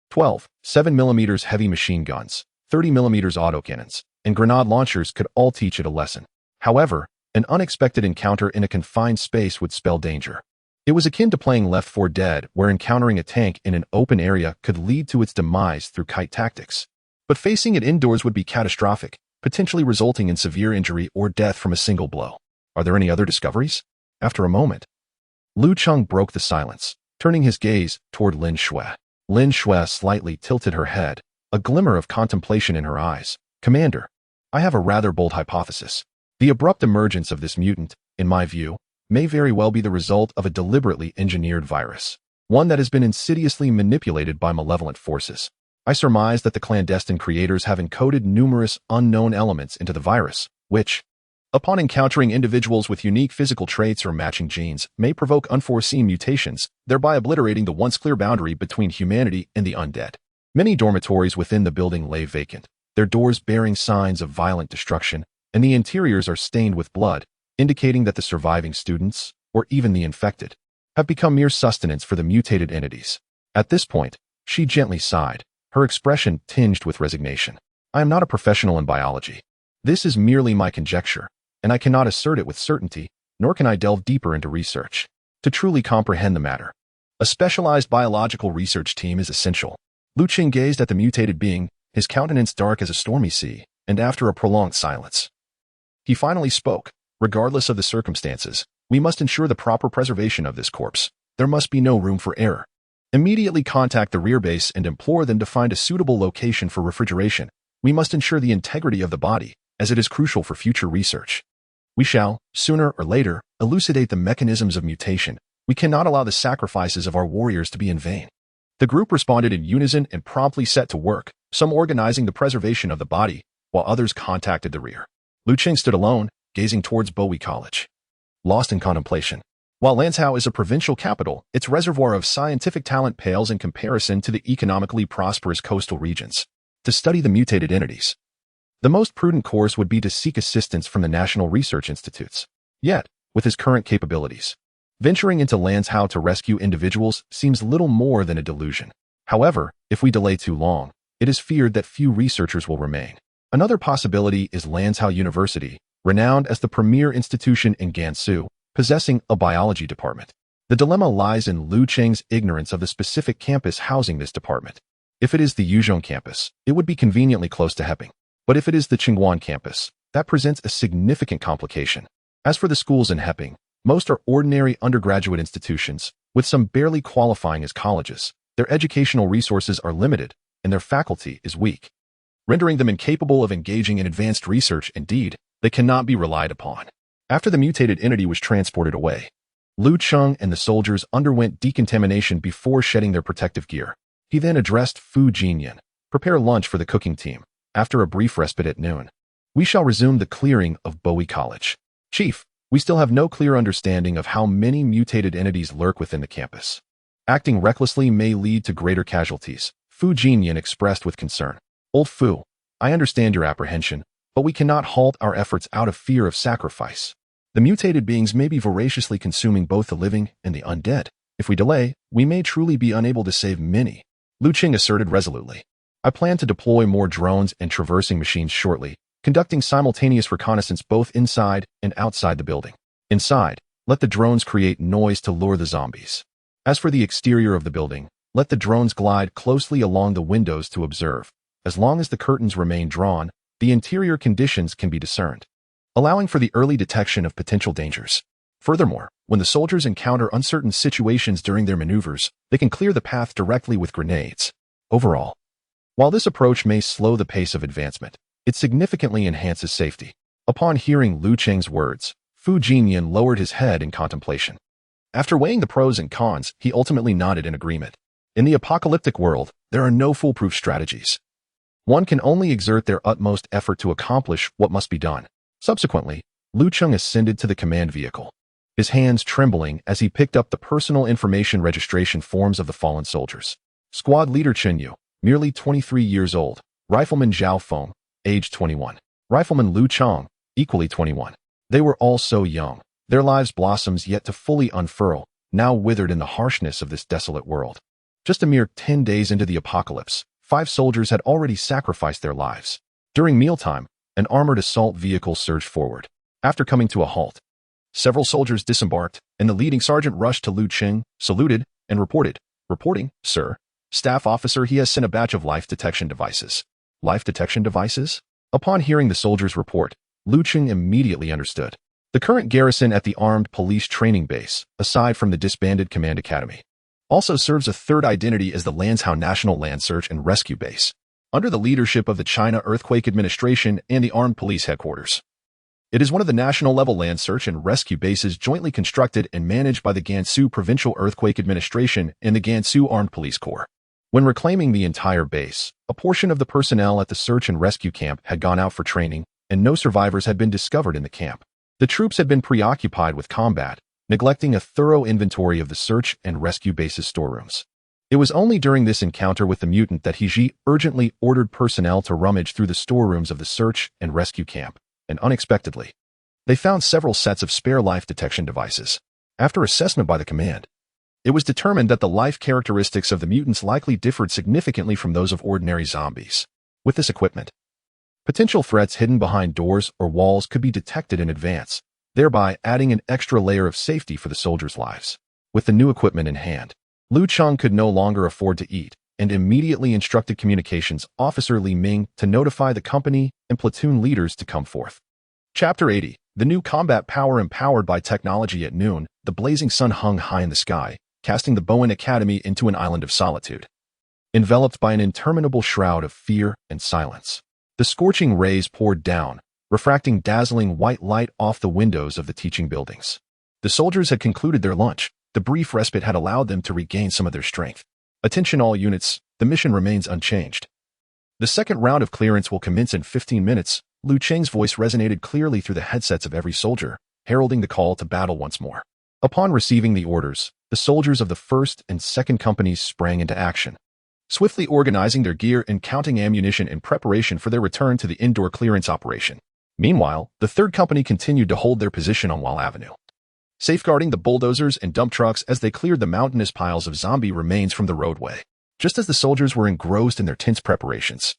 12 7mm heavy machine guns, 30mm autocannons, and grenade launchers could all teach it a lesson. However, an unexpected encounter in a confined space would spell danger. It was akin to playing Left 4 Dead, where encountering a tank in an open area could lead to its demise through kite tactics. But facing it indoors would be catastrophic, potentially resulting in severe injury or death from a single blow. Are there any other discoveries? After a moment, Lu Cheng broke the silence, turning his gaze toward Lin Shui. Lin Shui slightly tilted her head, a glimmer of contemplation in her eyes. Commander, I have a rather bold hypothesis. The abrupt emergence of this mutant, in my view, may very well be the result of a deliberately engineered virus, one that has been insidiously manipulated by malevolent forces. I surmise that the clandestine creators have encoded numerous unknown elements into the virus, which, upon encountering individuals with unique physical traits or matching genes, may provoke unforeseen mutations, thereby obliterating the once clear boundary between humanity and the undead. Many dormitories within the building lay vacant, their doors bearing signs of violent destruction, and the interiors are stained with blood, indicating that the surviving students, or even the infected, have become mere sustenance for the mutated entities. At this point, she gently sighed, her expression tinged with resignation. I am not a professional in biology. This is merely my conjecture, and I cannot assert it with certainty, nor can I delve deeper into research. To truly comprehend the matter, a specialized biological research team is essential. Lu Qing gazed at the mutated being, his countenance dark as a stormy sea, and after a prolonged silence, he finally spoke. Regardless of the circumstances, we must ensure the proper preservation of this corpse. There must be no room for error. Immediately contact the rear base and implore them to find a suitable location for refrigeration. We must ensure the integrity of the body, as it is crucial for future research. We shall, sooner or later, elucidate the mechanisms of mutation. We cannot allow the sacrifices of our warriors to be in vain. The group responded in unison and promptly set to work, some organizing the preservation of the body, while others contacted the rear. Lu Qing stood alone, gazing towards Bowie College, lost in contemplation. While Lanzhou is a provincial capital, its reservoir of scientific talent pales in comparison to the economically prosperous coastal regions. To study the mutated entities, the most prudent course would be to seek assistance from the national research institutes. Yet, with his current capabilities, venturing into Lanzhou to rescue individuals seems little more than a delusion. However, if we delay too long, it is feared that few researchers will remain. Another possibility is Lanzhou University, renowned as the premier institution in Gansu, possessing a biology department. The dilemma lies in Lu Qing's ignorance of the specific campus housing this department. If it is the Yuzhong campus, it would be conveniently close to Heping. But if it is the Qingyuan campus, that presents a significant complication. As for the schools in Heping, most are ordinary undergraduate institutions, with some barely qualifying as colleges. Their educational resources are limited, and their faculty is weak, rendering them incapable of engaging in advanced research. Indeed, they cannot be relied upon. After the mutated entity was transported away, Lu Cheng and the soldiers underwent decontamination before shedding their protective gear. He then addressed Fu Jinyan, prepare lunch for the cooking team. After a brief respite at noon, we shall resume the clearing of Bowie College. Chief, we still have no clear understanding of how many mutated entities lurk within the campus. Acting recklessly may lead to greater casualties, Fu Jinyan expressed with concern. Old Fu, I understand your apprehension, but we cannot halt our efforts out of fear of sacrifice. The mutated beings may be voraciously consuming both the living and the undead. If we delay, we may truly be unable to save many. Lu Qing asserted resolutely. I plan to deploy more drones and traversing machines shortly, conducting simultaneous reconnaissance both inside and outside the building. Inside, let the drones create noise to lure the zombies. As for the exterior of the building, let the drones glide closely along the windows to observe. As long as the curtains remain drawn, the interior conditions can be discerned, allowing for the early detection of potential dangers. Furthermore, when the soldiers encounter uncertain situations during their maneuvers, they can clear the path directly with grenades. Overall, while this approach may slow the pace of advancement, it significantly enhances safety. Upon hearing Lu Qing's words, Fu Jinyan lowered his head in contemplation. After weighing the pros and cons, he ultimately nodded in agreement. In the apocalyptic world, there are no foolproof strategies. One can only exert their utmost effort to accomplish what must be done. Subsequently, Lu Cheng ascended to the command vehicle, his hands trembling as he picked up the personal information registration forms of the fallen soldiers. Squad leader Chen Yu, merely 23 years old. Rifleman Zhao Feng, age 21. Rifleman Lu Cheng, equally 21. They were all so young, their lives blossoms yet to fully unfurl, now withered in the harshness of this desolate world. Just a mere 10 days into the apocalypse, 5 soldiers had already sacrificed their lives. During mealtime, an armored assault vehicle surged forward. After coming to a halt, several soldiers disembarked, and the leading sergeant rushed to Lu Cheng, saluted, and reported. Reporting, sir. Staff officer, he has sent a batch of life detection devices. Life detection devices? Upon hearing the soldier's report, Lu Cheng immediately understood. The current garrison at the armed police training base, aside from the disbanded command academy, also serves a third identity as the Lanzhou National Land Search and Rescue Base, under the leadership of the China Earthquake Administration and the Armed Police Headquarters. It is one of the national-level land search and rescue bases jointly constructed and managed by the Gansu Provincial Earthquake Administration and the Gansu Armed Police Corps. When reclaiming the entire base, a portion of the personnel at the search and rescue camp had gone out for training, and no survivors had been discovered in the camp. The troops had been preoccupied with combat, neglecting a thorough inventory of the search and rescue base's storerooms. It was only during this encounter with the mutant that He urgently ordered personnel to rummage through the storerooms of the search and rescue camp, and unexpectedly, they found several sets of spare life detection devices. After assessment by the command, it was determined that the life characteristics of the mutants likely differed significantly from those of ordinary zombies. With this equipment, potential threats hidden behind doors or walls could be detected in advance, thereby adding an extra layer of safety for the soldiers' lives. With the new equipment in hand, Lu Cheng could no longer afford to eat, and immediately instructed communications officer Li Ming to notify the company and platoon leaders to come forth. Chapter 80. The new combat power empowered by technology. At noon, the blazing sun hung high in the sky, casting the Bowen Academy into an island of solitude, enveloped by an interminable shroud of fear and silence. The scorching rays poured down, refracting dazzling white light off the windows of the teaching buildings. The soldiers had concluded their lunch. The brief respite had allowed them to regain some of their strength. Attention all units, the mission remains unchanged. The second round of clearance will commence in 15 minutes. Lu Cheng's voice resonated clearly through the headsets of every soldier, heralding the call to battle once more. Upon receiving the orders, the soldiers of the 1st and 2nd companies sprang into action, swiftly organizing their gear and counting ammunition in preparation for their return to the indoor clearance operation. Meanwhile, the 3rd company continued to hold their position on Wall Avenue, safeguarding the bulldozers and dump trucks as they cleared the mountainous piles of zombie remains from the roadway. Just as the soldiers were engrossed in their tense preparations,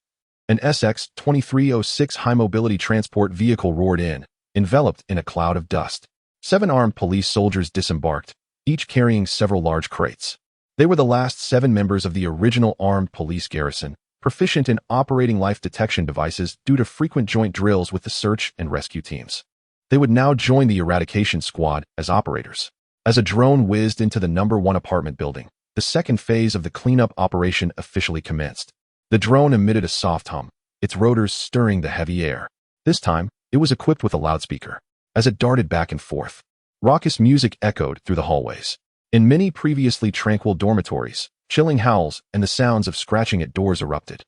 an SX-2306 high-mobility transport vehicle roared in, enveloped in a cloud of dust. 7 armed police soldiers disembarked, each carrying several large crates. They were the last 7 members of the original armed police garrison, proficient in operating life detection devices due to frequent joint drills with the search and rescue teams. They would now join the eradication squad as operators. As a drone whizzed into the number 1 apartment building, the second phase of the cleanup operation officially commenced. The drone emitted a soft hum, its rotors stirring the heavy air. This time, it was equipped with a loudspeaker. As it darted back and forth, raucous music echoed through the hallways. In many previously tranquil dormitories, chilling howls and the sounds of scratching at doors erupted.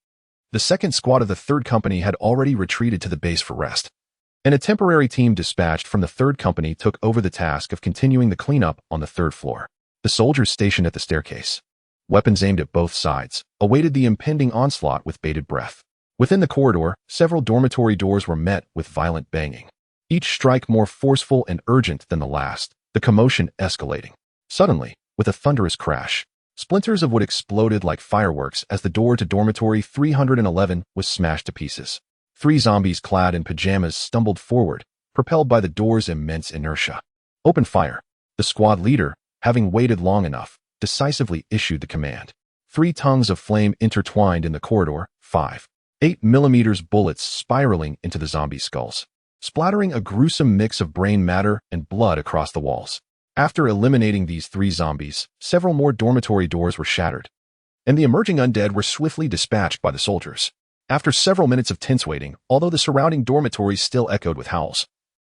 The second squad of the 3rd company had already retreated to the base for rest, and a temporary team dispatched from the 3rd company took over the task of continuing the cleanup on the 3rd floor. The soldiers stationed at the staircase, weapons aimed at both sides, awaited the impending onslaught with bated breath. Within the corridor, several dormitory doors were met with violent banging, each strike more forceful and urgent than the last, the commotion escalating. Suddenly, with a thunderous crash, splinters of wood exploded like fireworks as the door to dormitory 311 was smashed to pieces. 3 zombies clad in pajamas stumbled forward, propelled by the door's immense inertia. Open fire. The squad leader, having waited long enough, decisively issued the command. 3 tongues of flame intertwined in the corridor, 5 8mm bullets spiraling into the zombie skulls, splattering a gruesome mix of brain matter and blood across the walls. After eliminating these 3 zombies, several more dormitory doors were shattered, and the emerging undead were swiftly dispatched by the soldiers. After several minutes of tense waiting, although the surrounding dormitories still echoed with howls,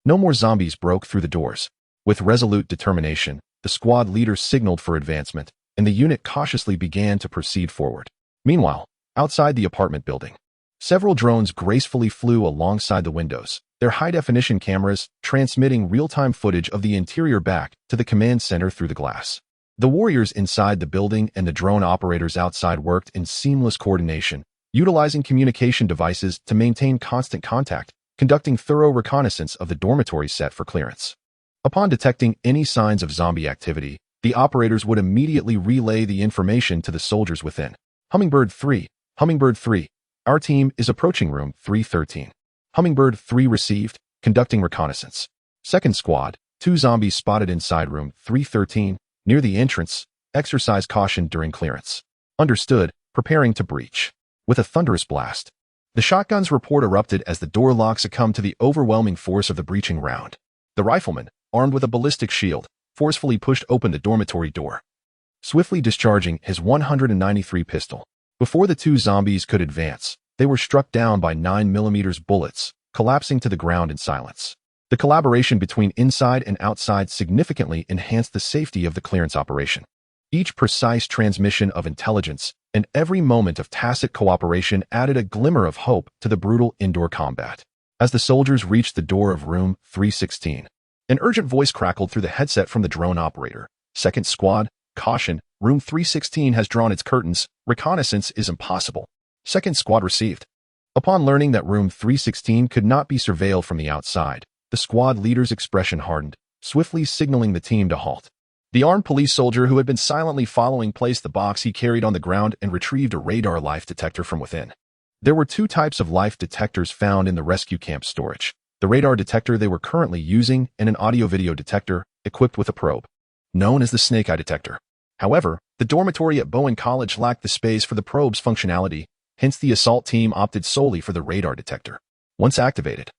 no more zombies broke through the doors. With resolute determination, the squad leader signaled for advancement, and the unit cautiously began to proceed forward. Meanwhile, outside the apartment building, several drones gracefully flew alongside the windows, their high-definition cameras transmitting real-time footage of the interior back to the command center through the glass. The warriors inside the building and the drone operators outside worked in seamless coordination, utilizing communication devices to maintain constant contact, conducting thorough reconnaissance of the dormitory set for clearance. Upon detecting any signs of zombie activity, the operators would immediately relay the information to the soldiers within. Hummingbird 3, Hummingbird 3, our team is approaching room 313. Hummingbird 3 received, conducting reconnaissance. Second squad, 2 zombies spotted inside room 313, near the entrance, exercise caution during clearance. Understood, preparing to breach. With a thunderous blast, the shotgun's report erupted as the door lock succumbed to the overwhelming force of the breaching round. The rifleman, armed with a ballistic shield, forcefully pushed open the dormitory door, swiftly discharging his 193 pistol. Before the 2 zombies could advance, they were struck down by 9mm bullets, collapsing to the ground in silence. The collaboration between inside and outside significantly enhanced the safety of the clearance operation. Each precise transmission of intelligence and every moment of tacit cooperation added a glimmer of hope to the brutal indoor combat. As the soldiers reached the door of room 316, an urgent voice crackled through the headset from the drone operator. Second squad, caution, room 316 has drawn its curtains. Reconnaissance is impossible. Second squad received. Upon learning that room 316 could not be surveilled from the outside, the squad leader's expression hardened, swiftly signaling the team to halt. The armed police soldier who had been silently following placed the box he carried on the ground and retrieved a radar life detector from within. There were 2 types of life detectors found in the rescue camp storage: the radar detector they were currently using and an audio-video detector equipped with a probe, known as the snake eye detector. However, the dormitory at Bowen College lacked the space for the probe's functionality, hence the assault team opted solely for the radar detector. Once activated,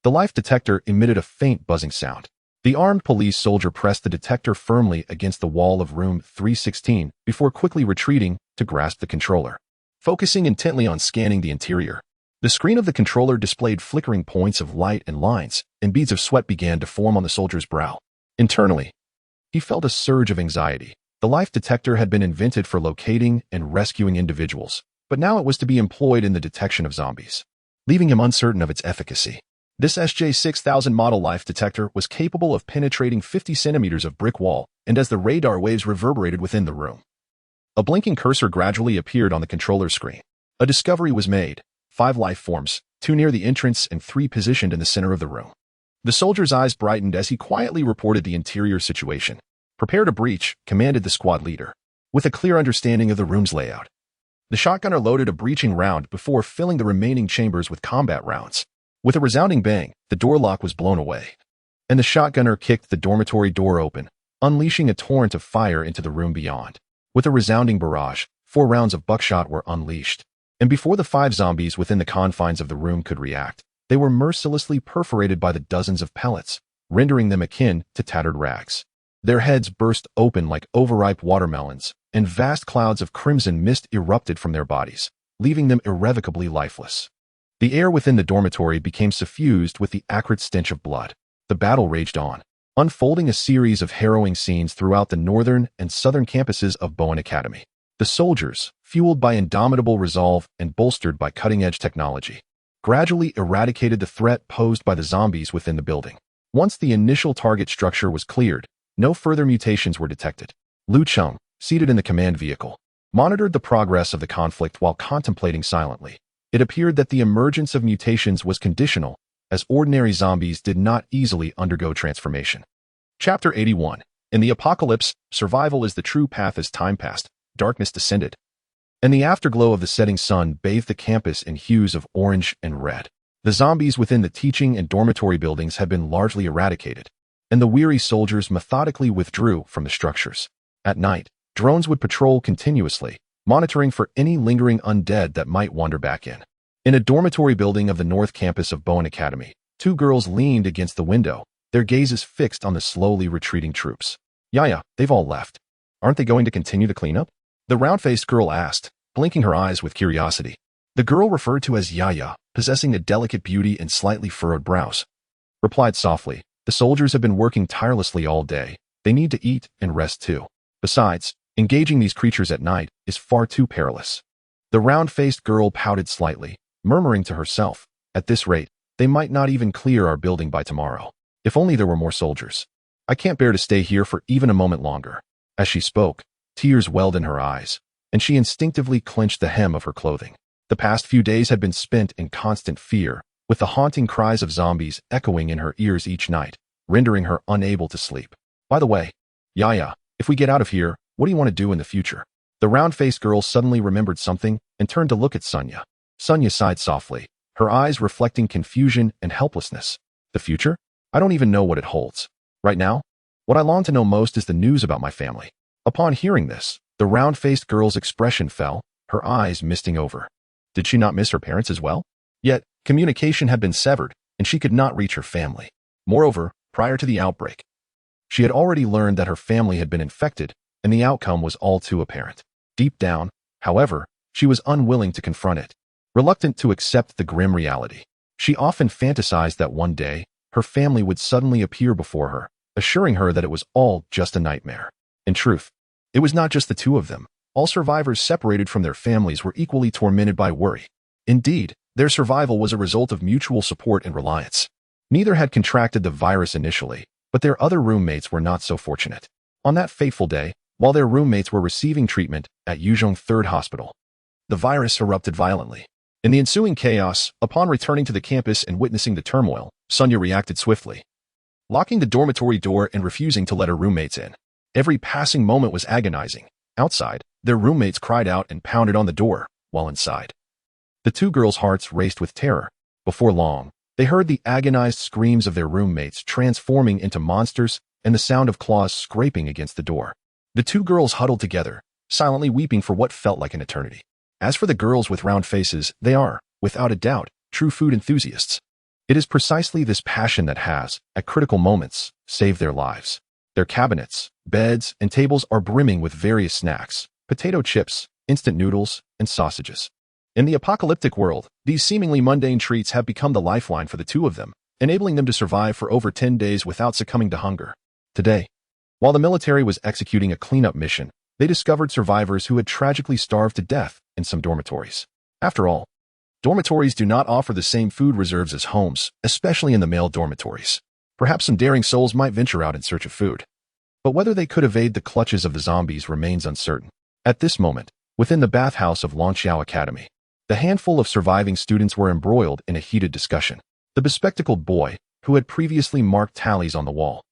the life detector emitted a faint buzzing sound. The armed police soldier pressed the detector firmly against the wall of room 316 before quickly retreating to grasp the controller. Focusing intently on scanning the interior, the screen of the controller displayed flickering points of light and lines, and beads of sweat began to form on the soldier's brow. Internally, he felt a surge of anxiety. The life detector had been invented for locating and rescuing individuals, but now it was to be employed in the detection of zombies, leaving him uncertain of its efficacy. This SJ6000 model life detector was capable of penetrating 50 centimeters of brick wall, and as the radar waves reverberated within the room, a blinking cursor gradually appeared on the controller screen. A discovery was made: 5 life forms, 2 near the entrance and 3 positioned in the center of the room. The soldier's eyes brightened as he quietly reported the interior situation. Prepare to breach, commanded the squad leader. With a clear understanding of the room's layout, the shotgunner loaded a breaching round before filling the remaining chambers with combat rounds. With a resounding bang, the door lock was blown away, and the shotgunner kicked the dormitory door open, unleashing a torrent of fire into the room beyond. With a resounding barrage, 4 rounds of buckshot were unleashed, and before the 5 zombies within the confines of the room could react, they were mercilessly perforated by the dozens of pellets, rendering them akin to tattered rags. Their heads burst open like overripe watermelons, and vast clouds of crimson mist erupted from their bodies, leaving them irrevocably lifeless. The air within the dormitory became suffused with the acrid stench of blood. The battle raged on, unfolding a series of harrowing scenes throughout the northern and southern campuses of Bowen Academy. The soldiers, fueled by indomitable resolve and bolstered by cutting-edge technology, gradually eradicated the threat posed by the zombies within the building. Once the initial target structure was cleared, no further mutations were detected. Cheng, seated in the command vehicle, monitored the progress of the conflict while contemplating silently. It appeared that the emergence of mutations was conditional, as ordinary zombies did not easily undergo transformation. Chapter 81. In the apocalypse, survival is the true path. As time passed, darkness descended, and the afterglow of the setting sun bathed the campus in hues of orange and red. The zombies within the teaching and dormitory buildings had been largely eradicated, and the weary soldiers methodically withdrew from the structures. At night, drones would patrol continuously, monitoring for any lingering undead that might wander back in. In a dormitory building of the North Campus of Bowen Academy, 2 girls leaned against the window, their gazes fixed on the slowly retreating troops. "Yaya, they've all left. Aren't they going to continue the cleanup?" the round-faced girl asked, blinking her eyes with curiosity. The girl referred to as Yaya, possessing a delicate beauty and slightly furrowed brows, replied softly, "The soldiers have been working tirelessly all day. They need to eat and rest too. Besides, engaging these creatures at night is far too perilous." The round-faced girl pouted slightly, murmuring to herself, "At this rate, They might not even clear our building by tomorrow. If only there were more soldiers. I can't bear to stay here for even a moment longer." As she spoke, tears welled in her eyes, and she instinctively clenched the hem of her clothing. The past few days had been spent in constant fear, with the haunting cries of zombies echoing in her ears each night, rendering her unable to sleep. "By the way, Yaya, if we get out of here, what do you want to do in the future?" The round-faced girl suddenly remembered something and turned to look at Sonia. Sonia sighed softly, her eyes reflecting confusion and helplessness. "The future? I don't even know what it holds. Right now, what I long to know most is the news about my family." Upon hearing this, the round-faced girl's expression fell, her eyes misting over. Did she not miss her parents as well? Yet, communication had been severed, and she could not reach her family. Moreover, prior to the outbreak, she had already learned that her family had been infected, and the outcome was all too apparent. Deep down, however, she was unwilling to confront it, reluctant to accept the grim reality. She often fantasized that one day, her family would suddenly appear before her, assuring her that it was all just a nightmare. In truth, it was not just the two of them. All survivors separated from their families were equally tormented by worry. Indeed, their survival was a result of mutual support and reliance. Neither had contracted the virus initially, but their other roommates were not so fortunate. On that fateful day, while their roommates were receiving treatment at Yuzhong Third Hospital, the virus erupted violently. In the ensuing chaos, upon returning to the campus and witnessing the turmoil, Sonia reacted swiftly, locking the dormitory door and refusing to let her roommates in. Every passing moment was agonizing. Outside, their roommates cried out and pounded on the door, while inside, the two girls' hearts raced with terror. Before long, they heard the agonized screams of their roommates transforming into monsters and the sound of claws scraping against the door. The two girls huddled together, silently weeping for what felt like an eternity. As for the girls with round faces, they are, without a doubt, true food enthusiasts. It is precisely this passion that has, at critical moments, saved their lives. Their cabinets, beds, and tables are brimming with various snacks, potato chips, instant noodles, and sausages. In the apocalyptic world, these seemingly mundane treats have become the lifeline for the two of them, enabling them to survive for over 10 days without succumbing to hunger. Today, while the military was executing a cleanup mission, they discovered survivors who had tragically starved to death in some dormitories. After all, dormitories do not offer the same food reserves as homes, especially in the male dormitories. Perhaps some daring souls might venture out in search of food. But whether they could evade the clutches of the zombies remains uncertain. At this moment, within the bathhouse of Longxiao Academy, the handful of surviving students were embroiled in a heated discussion. The bespectacled boy, who had previously marked tallies on the wall,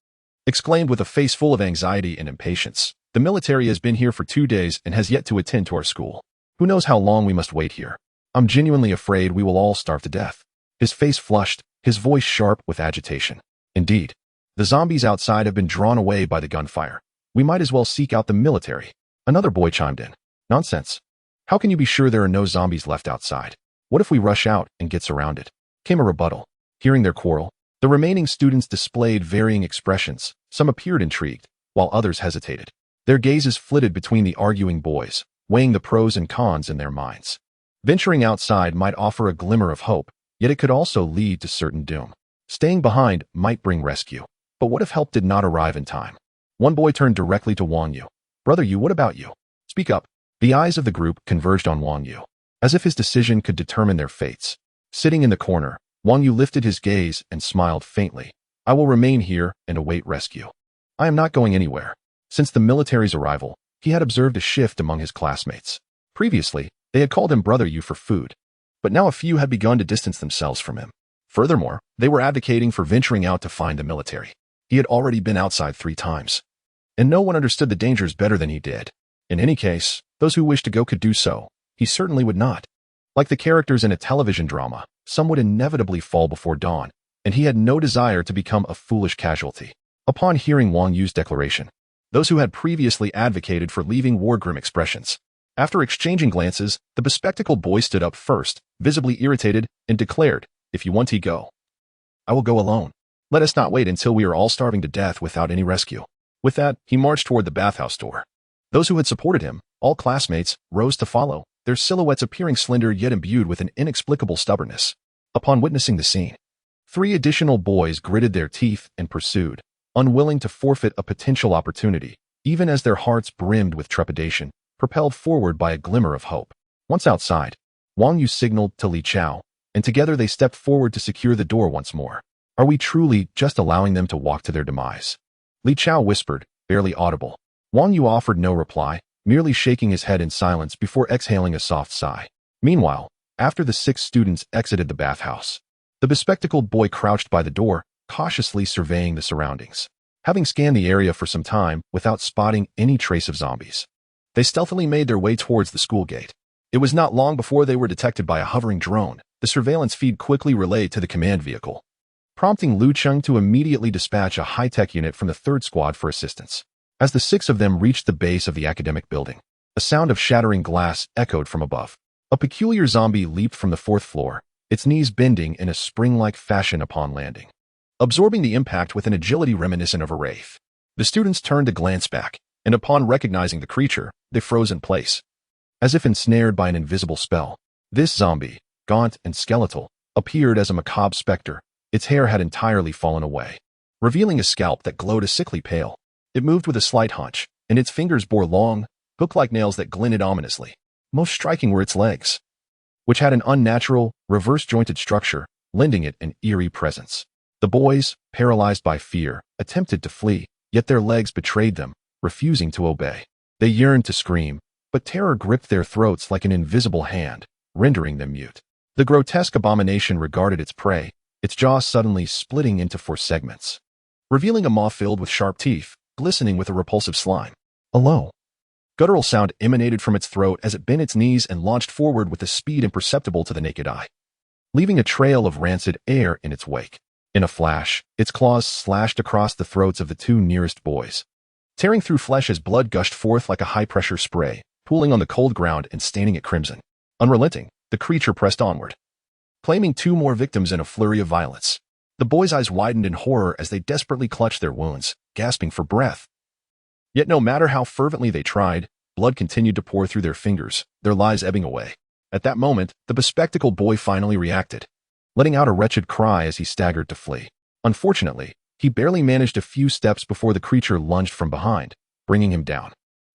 exclaimed with a face full of anxiety and impatience, "The military has been here for 2 days and has yet to attend to our school. Who knows how long we must wait here? I'm genuinely afraid we will all starve to death." His face flushed, his voice sharp with agitation. "Indeed, the zombies outside have been drawn away by the gunfire. We might as well seek out the military." Another boy chimed in. "Nonsense. How can you be sure there are no zombies left outside? What if we rush out and get surrounded?" Came a rebuttal. Hearing their quarrel, the remaining students displayed varying expressions. Some appeared intrigued, while others hesitated. Their gazes flitted between the arguing boys, weighing the pros and cons in their minds. Venturing outside might offer a glimmer of hope, yet it could also lead to certain doom. Staying behind might bring rescue. But what if help did not arrive in time? One boy turned directly to Wang Yu. "Brother Yu, what about you? Speak up." The eyes of the group converged on Wang Yu, as if his decision could determine their fates. Sitting in the corner, Wang Yu lifted his gaze and smiled faintly. "I will remain here and await rescue. I am not going anywhere." Since the military's arrival, he had observed a shift among his classmates. Previously, they had called him Brother Yu for food, but now a few had begun to distance themselves from him. Furthermore, they were advocating for venturing out to find the military. He had already been outside 3 times, and no one understood the dangers better than he did. In any case, those who wished to go could do so. He certainly would not. Like the characters in a television drama, some would inevitably fall before dawn, and he had no desire to become a foolish casualty. Upon hearing Wang Yu's declaration, those who had previously advocated for leaving wore grim expressions. After exchanging glances, the bespectacled boy stood up first, visibly irritated, and declared, "If you want to go, I will go alone. Let us not wait until we are all starving to death without any rescue." With that, he marched toward the bathhouse door. Those who had supported him, all classmates, rose to follow, their silhouettes appearing slender yet imbued with an inexplicable stubbornness. Upon witnessing the scene, 3 additional boys gritted their teeth and pursued, unwilling to forfeit a potential opportunity, even as their hearts brimmed with trepidation, propelled forward by a glimmer of hope. Once outside, Wang Yu signaled to Li Chao, and together they stepped forward to secure the door once more. Are we truly just allowing them to walk to their demise? Li Chao whispered, barely audible. Wang Yu offered no reply, merely shaking his head in silence before exhaling a soft sigh. Meanwhile, after the 6 students exited the bathhouse, the bespectacled boy crouched by the door, cautiously surveying the surroundings. Having scanned the area for some time without spotting any trace of zombies, they stealthily made their way towards the school gate. It was not long before they were detected by a hovering drone. The surveillance feed quickly relayed to the command vehicle, prompting Lu Cheng to immediately dispatch a high-tech unit from the 3rd squad for assistance. As the 6 of them reached the base of the academic building, a sound of shattering glass echoed from above. A peculiar zombie leaped from the 4th floor, its knees bending in a spring-like fashion upon landing, absorbing the impact with an agility reminiscent of a wraith. The students turned to glance back, and upon recognizing the creature, they froze in place, as if ensnared by an invisible spell. This zombie, gaunt and skeletal, appeared as a macabre specter. Its hair had entirely fallen away, revealing a scalp that glowed a sickly pale. It moved with a slight hunch, and its fingers bore long, hook-like nails that glinted ominously. Most striking were its legs, which had an unnatural, reverse-jointed structure, lending it an eerie presence. The boys, paralyzed by fear, attempted to flee, yet their legs betrayed them, refusing to obey. They yearned to scream, but terror gripped their throats like an invisible hand, rendering them mute. The grotesque abomination regarded its prey, its jaw suddenly splitting into 4 segments, revealing a maw filled with sharp teeth, glistening with a repulsive slime. A low, guttural sound emanated from its throat as it bent its knees and launched forward with a speed imperceptible to the naked eye, leaving a trail of rancid air in its wake. In a flash, its claws slashed across the throats of the 2 nearest boys, tearing through flesh as blood gushed forth like a high-pressure spray, pooling on the cold ground and staining it crimson. Unrelenting, the creature pressed onward, claiming 2 more victims in a flurry of violence. The boys' eyes widened in horror as they desperately clutched their wounds, gasping for breath. Yet no matter how fervently they tried, blood continued to pour through their fingers, their lives ebbing away. At that moment, the bespectacled boy finally reacted, letting out a wretched cry as he staggered to flee. Unfortunately, he barely managed a few steps before the creature lunged from behind, bringing him down.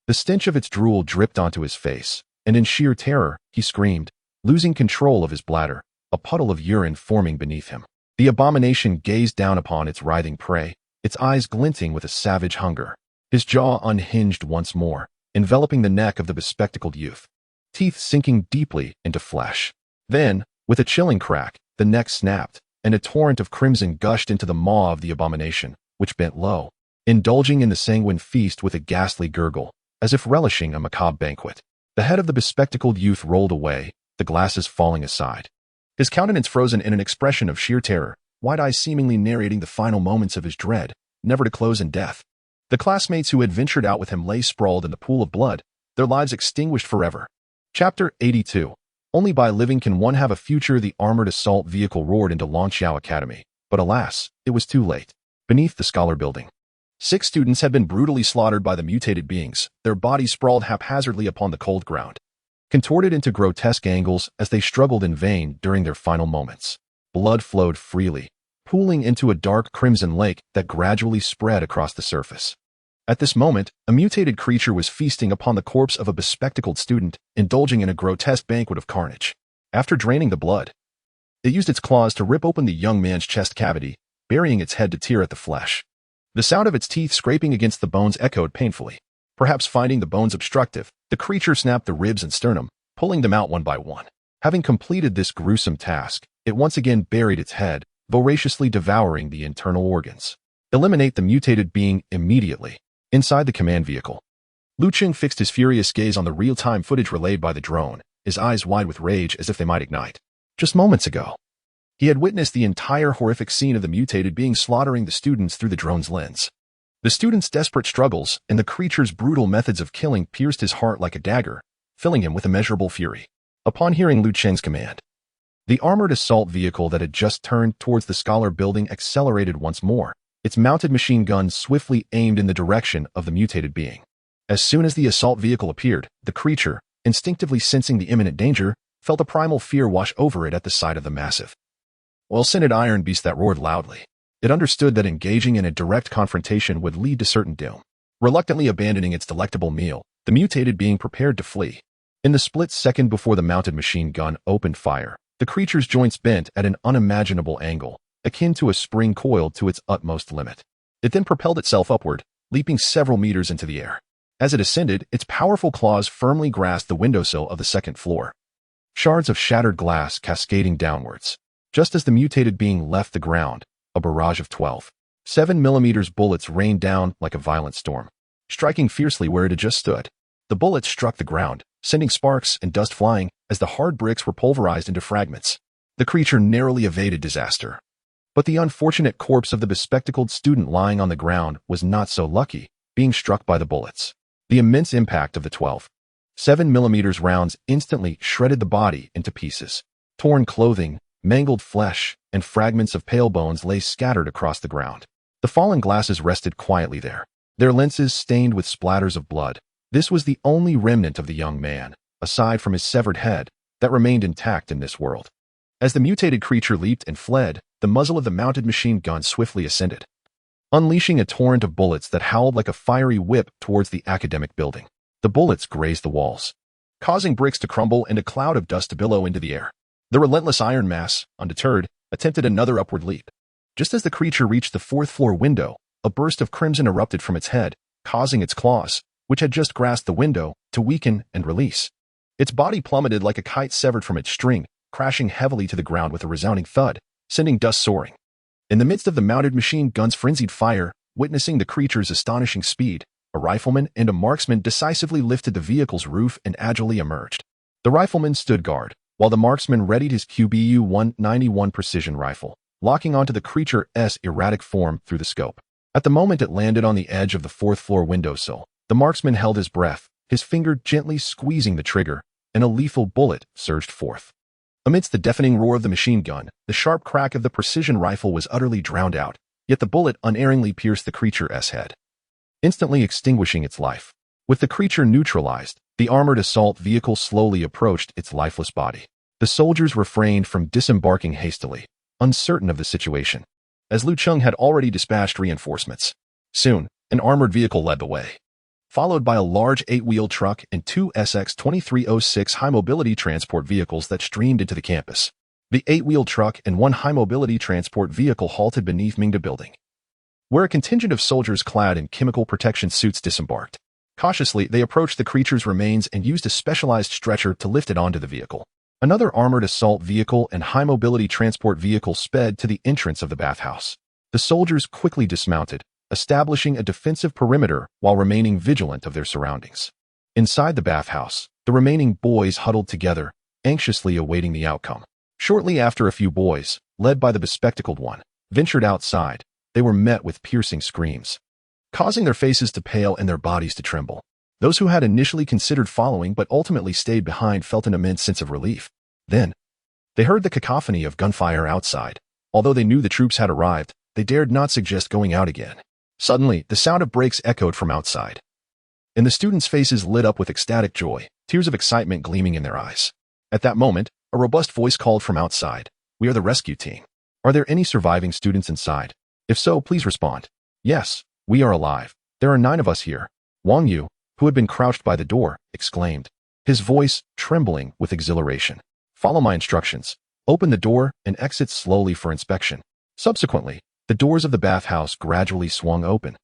The stench of its drool dripped onto his face, and in sheer terror, he screamed, losing control of his bladder, a puddle of urine forming beneath him. The abomination gazed down upon its writhing prey, its eyes glinting with a savage hunger. His jaw unhinged once more, enveloping the neck of the bespectacled youth, teeth sinking deeply into flesh. Then, with a chilling crack, the neck snapped, and a torrent of crimson gushed into the maw of the abomination, which bent low, indulging in the sanguine feast with a ghastly gurgle, as if relishing a macabre banquet. The head of the bespectacled youth rolled away, the glasses falling aside, his countenance frozen in an expression of sheer terror, wide eyes seemingly narrating the final moments of his dread, never to close in death. The classmates who had ventured out with him lay sprawled in the pool of blood, their lives extinguished forever. Chapter 82. Only by living can one have a future. The armored assault vehicle roared into Longxiao Academy, but alas, it was too late. Beneath the scholar building, 6 students had been brutally slaughtered by the mutated beings, their bodies sprawled haphazardly upon the cold ground, contorted into grotesque angles as they struggled in vain during their final moments. Blood flowed freely, pooling into a dark crimson lake that gradually spread across the surface. At this moment, a mutated creature was feasting upon the corpse of a bespectacled student, indulging in a grotesque banquet of carnage. After draining the blood, it used its claws to rip open the young man's chest cavity, burying its head to tear at the flesh. The sound of its teeth scraping against the bones echoed painfully. Perhaps finding the bones obstructive, the creature snapped the ribs and sternum, pulling them out one by one. Having completed this gruesome task, it once again buried its head, voraciously devouring the internal organs. Eliminate the mutated being immediately. Inside the command vehicle, Lu Cheng fixed his furious gaze on the real-time footage relayed by the drone, his eyes wide with rage as if they might ignite. Just moments ago, he had witnessed the entire horrific scene of the mutated being slaughtering the students through the drone's lens. The students' desperate struggles and the creature's brutal methods of killing pierced his heart like a dagger, filling him with immeasurable fury. Upon hearing Lu Cheng's command, the armored assault vehicle that had just turned towards the scholar building accelerated once more, its mounted machine gun swiftly aimed in the direction of the mutated being. As soon as the assault vehicle appeared, the creature, instinctively sensing the imminent danger, felt a primal fear wash over it at the sight of the massive, well-scented iron beast that roared loudly. It understood that engaging in a direct confrontation would lead to certain doom. Reluctantly abandoning its delectable meal, the mutated being prepared to flee. In the split second before the mounted machine gun opened fire, The creature's joints bent at an unimaginable angle, akin to a spring coiled to its utmost limit. It then propelled itself upward, leaping several meters into the air. As it ascended, its powerful claws firmly grasped the windowsill of the second floor. Shards of shattered glass cascading downwards. Just as the mutated being left the ground, a barrage of 12.7mm bullets rained down like a violent storm, striking fiercely where it had just stood. The bullets struck the ground, sending sparks and dust flying as the hard bricks were pulverized into fragments. The creature narrowly evaded disaster. But the unfortunate corpse of the bespectacled student lying on the ground was not so lucky, being struck by the bullets. The immense impact of the 12.7mm rounds instantly shredded the body into pieces. Torn clothing, mangled flesh, and fragments of pale bones lay scattered across the ground. The fallen glasses rested quietly there, their lenses stained with splatters of blood. This was the only remnant of the young man, aside from his severed head, that remained intact in this world. As the mutated creature leaped and fled, the muzzle of the mounted machine gun swiftly ascended, unleashing a torrent of bullets that howled like a fiery whip towards the academic building. The bullets grazed the walls, causing bricks to crumble and a cloud of dust to billow into the air. The relentless iron mass, undeterred, attempted another upward leap. Just as the creature reached the fourth-floor window, a burst of crimson erupted from its head, causing its claws, which had just grasped the window, to weaken and release. Its body plummeted like a kite severed from its string, crashing heavily to the ground with a resounding thud, sending dust soaring. In the midst of the mounted machine gun's frenzied fire, witnessing the creature's astonishing speed, a rifleman and a marksman decisively lifted the vehicle's roof and agilely emerged. The rifleman stood guard, while the marksman readied his QBU-191 precision rifle, locking onto the creature's erratic form through the scope. At the moment it landed on the edge of the fourth-floor windowsill, the marksman held his breath, his finger gently squeezing the trigger, and a lethal bullet surged forth. Amidst the deafening roar of the machine gun, the sharp crack of the precision rifle was utterly drowned out, yet the bullet unerringly pierced the creature's head, instantly extinguishing its life. With the creature neutralized, the armored assault vehicle slowly approached its lifeless body. The soldiers refrained from disembarking hastily, uncertain of the situation, as Cheng had already dispatched reinforcements. Soon, an armored vehicle led the way, followed by a large 8-wheel truck and 2 SX-2306 high-mobility transport vehicles that streamed into the campus. The 8-wheel truck and 1 high-mobility transport vehicle halted beneath Mingda Building, where a contingent of soldiers clad in chemical protection suits disembarked. Cautiously, they approached the creature's remains and used a specialized stretcher to lift it onto the vehicle. Another armored assault vehicle and high-mobility transport vehicle sped to the entrance of the bathhouse. The soldiers quickly dismounted, establishing a defensive perimeter while remaining vigilant of their surroundings. Inside the bathhouse, the remaining boys huddled together, anxiously awaiting the outcome. Shortly after, a few boys, led by the bespectacled one, ventured outside. They were met with piercing screams, causing their faces to pale and their bodies to tremble. Those who had initially considered following but ultimately stayed behind felt an immense sense of relief. Then, they heard the cacophony of gunfire outside. Although they knew the troops had arrived, they dared not suggest going out again. Suddenly, the sound of brakes echoed from outside, and the students' faces lit up with ecstatic joy, tears of excitement gleaming in their eyes. At that moment, a robust voice called from outside, "We are the rescue team. Are there any surviving students inside? If so, please respond." "Yes, we are alive. There are 9 of us here," Wang Yu, who had been crouched by the door, exclaimed, his voice trembling with exhilaration. "Follow my instructions. Open the door and exit slowly for inspection." Subsequently, the doors of the bathhouse gradually swung open,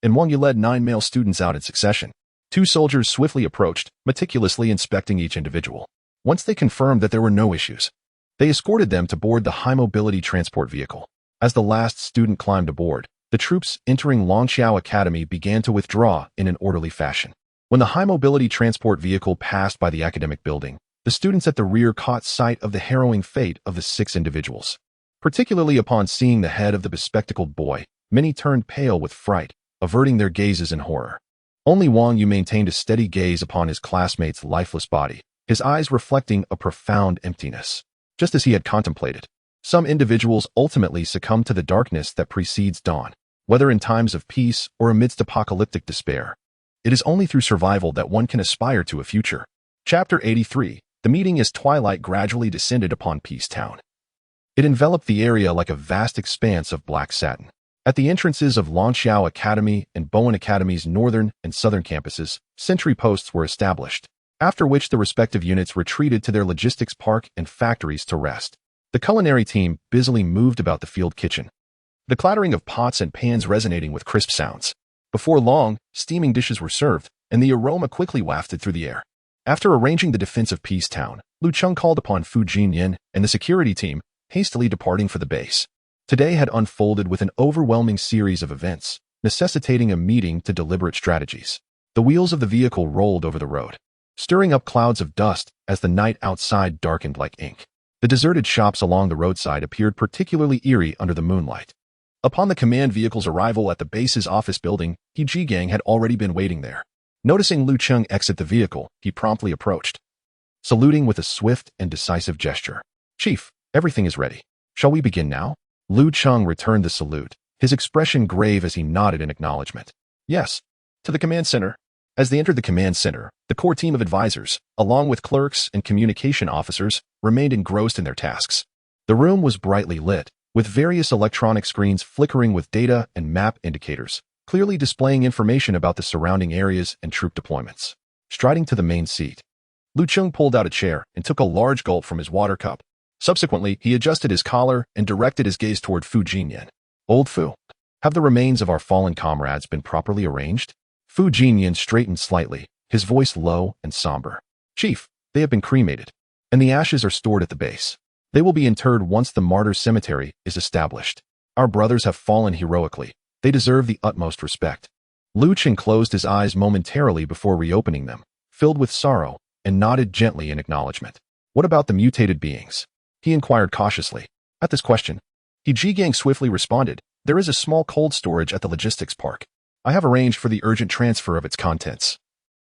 and Wang Yu led 9 male students out in succession. 2 soldiers swiftly approached, meticulously inspecting each individual. Once they confirmed that there were no issues, they escorted them to board the high-mobility transport vehicle. As the last student climbed aboard, the troops entering Longqiao Academy began to withdraw in an orderly fashion. When the high-mobility transport vehicle passed by the academic building, the students at the rear caught sight of the harrowing fate of the 6 individuals. Particularly upon seeing the head of the bespectacled boy, many turned pale with fright, averting their gazes in horror. Only Wang Yu maintained a steady gaze upon his classmate's lifeless body, his eyes reflecting a profound emptiness. Just as he had contemplated, some individuals ultimately succumb to the darkness that precedes dawn, whether in times of peace or amidst apocalyptic despair. It is only through survival that one can aspire to a future. Chapter 83. The meeting as twilight gradually descended upon Peace Town. It enveloped the area like a vast expanse of black satin. At the entrances of Longqiao Academy and Bowen Academy's northern and southern campuses, sentry posts were established, after which the respective units retreated to their logistics park and factories to rest. The culinary team busily moved about the field kitchen, the clattering of pots and pans resonating with crisp sounds. Before long, steaming dishes were served, and the aroma quickly wafted through the air. After arranging the defense of Peace Town, Lu Cheng called upon Fu Jinyan and the security team, hastily departing for the base. Today had unfolded with an overwhelming series of events, necessitating a meeting to deliberate strategies. The wheels of the vehicle rolled over the road, stirring up clouds of dust as the night outside darkened like ink. The deserted shops along the roadside appeared particularly eerie under the moonlight. Upon the command vehicle's arrival at the base's office building, He Jigang had already been waiting there. Noticing Lu Cheng exit the vehicle, he promptly approached, saluting with a swift and decisive gesture. "Chief, everything is ready. Shall we begin now?" Lu Cheng returned the salute, his expression grave as he nodded in acknowledgement. "Yes, to the command center." As they entered the command center, the core team of advisors, along with clerks and communication officers, remained engrossed in their tasks. The room was brightly lit, with various electronic screens flickering with data and map indicators, clearly displaying information about the surrounding areas and troop deployments. Striding to the main seat, Lu Cheng pulled out a chair and took a large gulp from his water cup. Subsequently, he adjusted his collar and directed his gaze toward Fu Jinyan. "Old Fu, have the remains of our fallen comrades been properly arranged?" Fu Jinyan straightened slightly, his voice low and somber. "Chief, they have been cremated, and the ashes are stored at the base. They will be interred once the martyrs' cemetery is established. Our brothers have fallen heroically. They deserve the utmost respect." Lu Cheng closed his eyes momentarily before reopening them, filled with sorrow, and nodded gently in acknowledgement. "What about the mutated beings?" he inquired cautiously. At this question, He Jigang swiftly responded, "There is a small cold storage at the logistics park. I have arranged for the urgent transfer of its contents,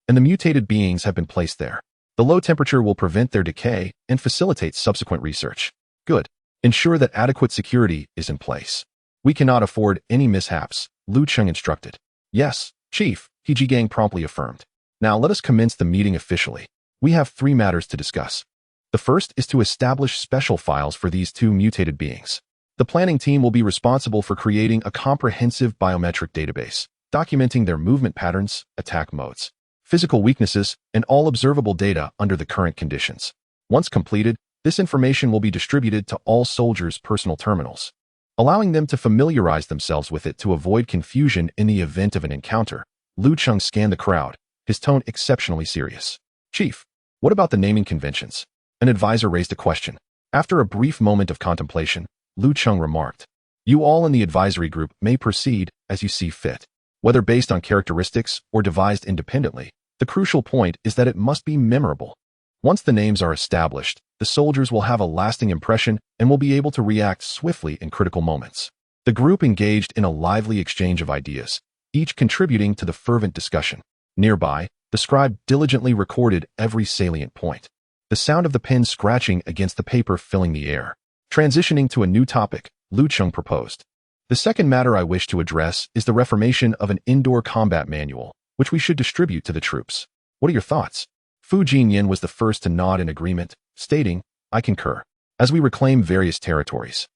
and the mutated beings have been placed there. The low temperature will prevent their decay and facilitate subsequent research." "Good. Ensure that adequate security is in place. We cannot afford any mishaps," Lu Cheng instructed. "Yes, Chief," He Jigang promptly affirmed. "Now let us commence the meeting officially. We have 3 matters to discuss. The first is to establish special files for these 2 mutated beings. The planning team will be responsible for creating a comprehensive biometric database, documenting their movement patterns, attack modes, physical weaknesses, and all observable data under the current conditions. Once completed, this information will be distributed to all soldiers' personal terminals, allowing them to familiarize themselves with it to avoid confusion in the event of an encounter." Lu Cheng scanned the crowd, his tone exceptionally serious. "Chief, what about the naming conventions?" An advisor raised a question. After a brief moment of contemplation, Lu Cheng remarked, "You all in the advisory group may proceed as you see fit, whether based on characteristics or devised independently. The crucial point is that it must be memorable. Once the names are established, the soldiers will have a lasting impression and will be able to react swiftly in critical moments." The group engaged in a lively exchange of ideas, each contributing to the fervent discussion. Nearby, the scribe diligently recorded every salient point, the sound of the pen scratching against the paper filling the air. Transitioning to a new topic, Lu Cheng proposed, "The second matter I wish to address is the reformation of an indoor combat manual, which we should distribute to the troops. What are your thoughts?" Fu Jinyan was the first to nod in agreement, stating, "I concur. As we reclaim various territories,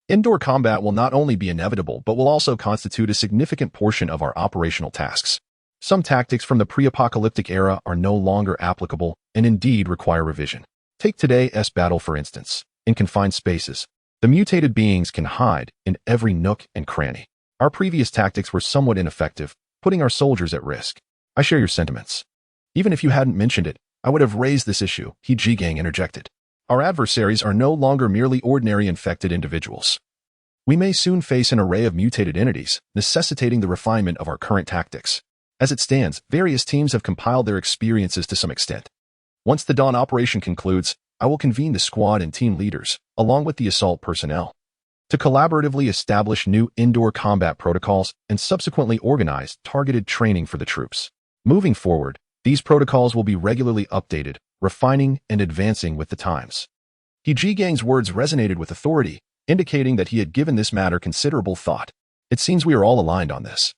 indoor combat will not only be inevitable but will also constitute a significant portion of our operational tasks. Some tactics from the pre-apocalyptic era are no longer applicable and indeed require revision. Take today's battle for instance. In confined spaces, the mutated beings can hide in every nook and cranny. Our previous tactics were somewhat ineffective, putting our soldiers at risk. I share your sentiments. Even if you hadn't mentioned it, I would have raised this issue," He Jigang interjected. "Our adversaries are no longer merely ordinary infected individuals. We may soon face an array of mutated entities, necessitating the refinement of our current tactics. As it stands, various teams have compiled their experiences to some extent. Once the dawn operation concludes, I will convene the squad and team leaders, along with the assault personnel, to collaboratively establish new indoor combat protocols and subsequently organize targeted training for the troops. Moving forward, these protocols will be regularly updated, refining and advancing with the times." He Jigang's words resonated with authority, indicating that he had given this matter considerable thought. "It seems we are all aligned on this.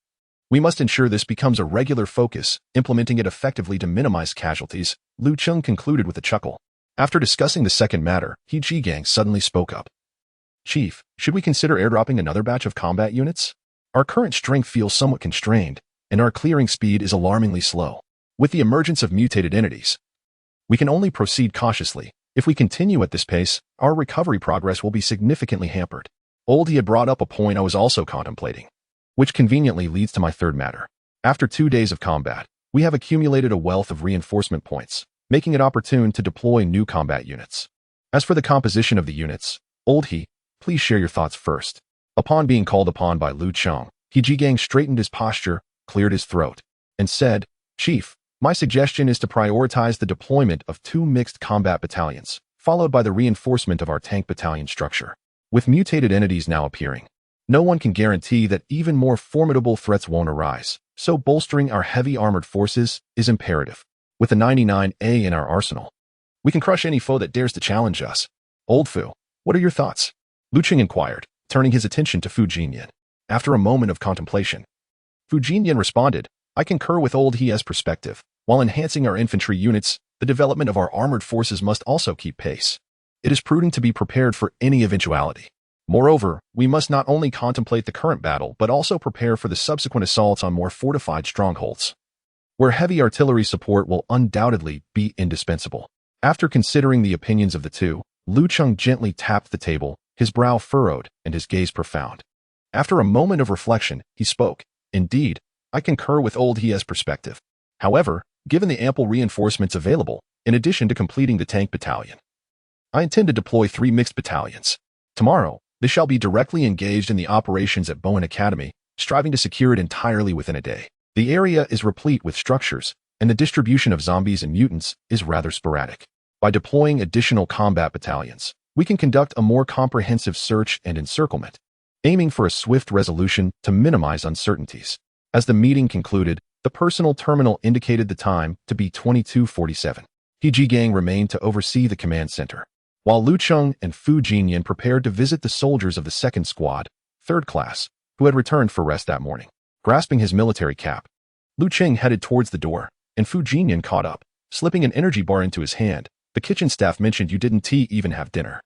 We must ensure this becomes a regular focus, implementing it effectively to minimize casualties," Lu Cheng concluded with a chuckle. After discussing the second matter, He Jigang suddenly spoke up. "Chief, should we consider airdropping another batch of combat units? Our current strength feels somewhat constrained, and our clearing speed is alarmingly slow. With the emergence of mutated entities, We can only proceed cautiously. If we continue at this pace, our recovery progress will be significantly hampered. Oldie had brought up a point I was also contemplating, which conveniently leads to my third matter. After 2 days of combat, we have accumulated a wealth of reinforcement points, making it opportune to deploy new combat units. As for the composition of the units, Oldie, please share your thoughts first. Upon being called upon by Lu Cheng, Zhigang straightened his posture, cleared his throat, and said, "Chief, my suggestion is to prioritize the deployment of 2 mixed combat battalions, followed by the reinforcement of our tank battalion structure. With mutated entities now appearing, no one can guarantee that even more formidable threats won't arise, so bolstering our heavy armored forces is imperative. With the 99A in our arsenal, we can crush any foe that dares to challenge us." "Old Fu, what are your thoughts?" Lu Cheng inquired, turning his attention to Fu Jinyan. After a moment of contemplation, Fu Jinyan responded, "I concur with Old He's perspective. While enhancing our infantry units, the development of our armored forces must also keep pace. It is prudent to be prepared for any eventuality. Moreover, we must not only contemplate the current battle, but also prepare for the subsequent assaults on more fortified strongholds, where heavy artillery support will undoubtedly be indispensable." After considering the opinions of the two, Lu Cheng gently tapped the table, his brow furrowed and his gaze profound. After a moment of reflection, he spoke, "Indeed, I concur with Old He's perspective. However, given the ample reinforcements available, in addition to completing the tank battalion, I intend to deploy 3 mixed battalions. Tomorrow, they shall be directly engaged in the operations at Bowen Academy, striving to secure it entirely within a day. The area is replete with structures, and the distribution of zombies and mutants is rather sporadic. By deploying additional combat battalions, we can conduct a more comprehensive search and encirclement, aiming for a swift resolution to minimize uncertainties." As the meeting concluded, the personal terminal indicated the time to be 22:47. Zhigang remained to oversee the command center, while Lu Cheng and Fu Jinyan prepared to visit the soldiers of the 2nd Squad, 3rd Class, who had returned for rest that morning. Grasping his military cap, Lu Cheng headed towards the door, and Fu Jinyan caught up, slipping an energy bar into his hand. "The kitchen staff mentioned you didn't even have dinner."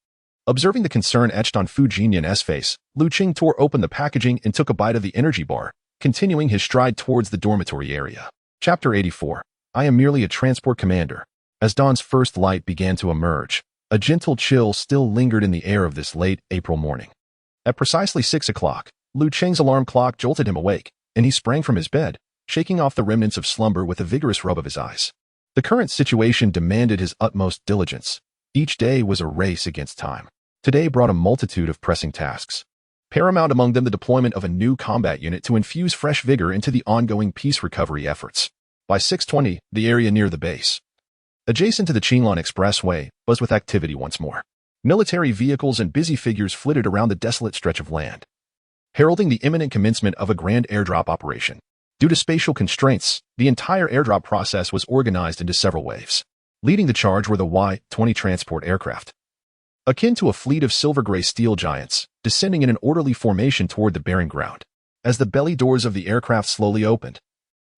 Observing the concern etched on Fu Jinyan's face, Lu Cheng tore open the packaging and took a bite of the energy bar, continuing his stride towards the dormitory area. Chapter 84. I am merely a transport commander. As dawn's first light began to emerge, a gentle chill still lingered in the air of this late April morning. At precisely 6 o'clock, Lu Cheng's alarm clock jolted him awake, and he sprang from his bed, shaking off the remnants of slumber with a vigorous rub of his eyes. The current situation demanded his utmost diligence. Each day was a race against time. Today brought a multitude of pressing tasks. Paramount among them the deployment of a new combat unit to infuse fresh vigor into the ongoing peace recovery efforts. By 6:20, the area near the base, adjacent to the Qinlan Expressway, buzzed with activity once more. Military vehicles and busy figures flitted around the desolate stretch of land, heralding the imminent commencement of a grand airdrop operation. Due to spatial constraints, the entire airdrop process was organized into several waves. Leading the charge were the Y-20 transport aircraft, akin to a fleet of silver-gray steel giants, descending in an orderly formation toward the bearing ground. As the belly doors of the aircraft slowly opened,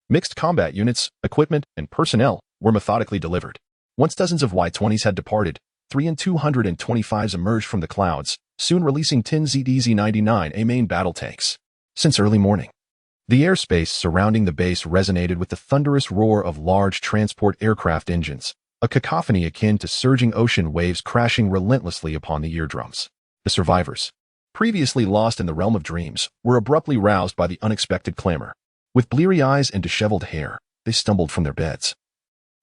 mixed combat units, equipment, and personnel were methodically delivered. Once dozens of Y-20s had departed, 3 and 225s emerged from the clouds, soon releasing 10 ZDZ-99A main battle tanks. Since early morning, the airspace surrounding the base resonated with the thunderous roar of large transport aircraft engines, a cacophony akin to surging ocean waves crashing relentlessly upon the eardrums. The survivors, previously lost in the realm of dreams, were abruptly roused by the unexpected clamor. With bleary eyes and disheveled hair, they stumbled from their beds,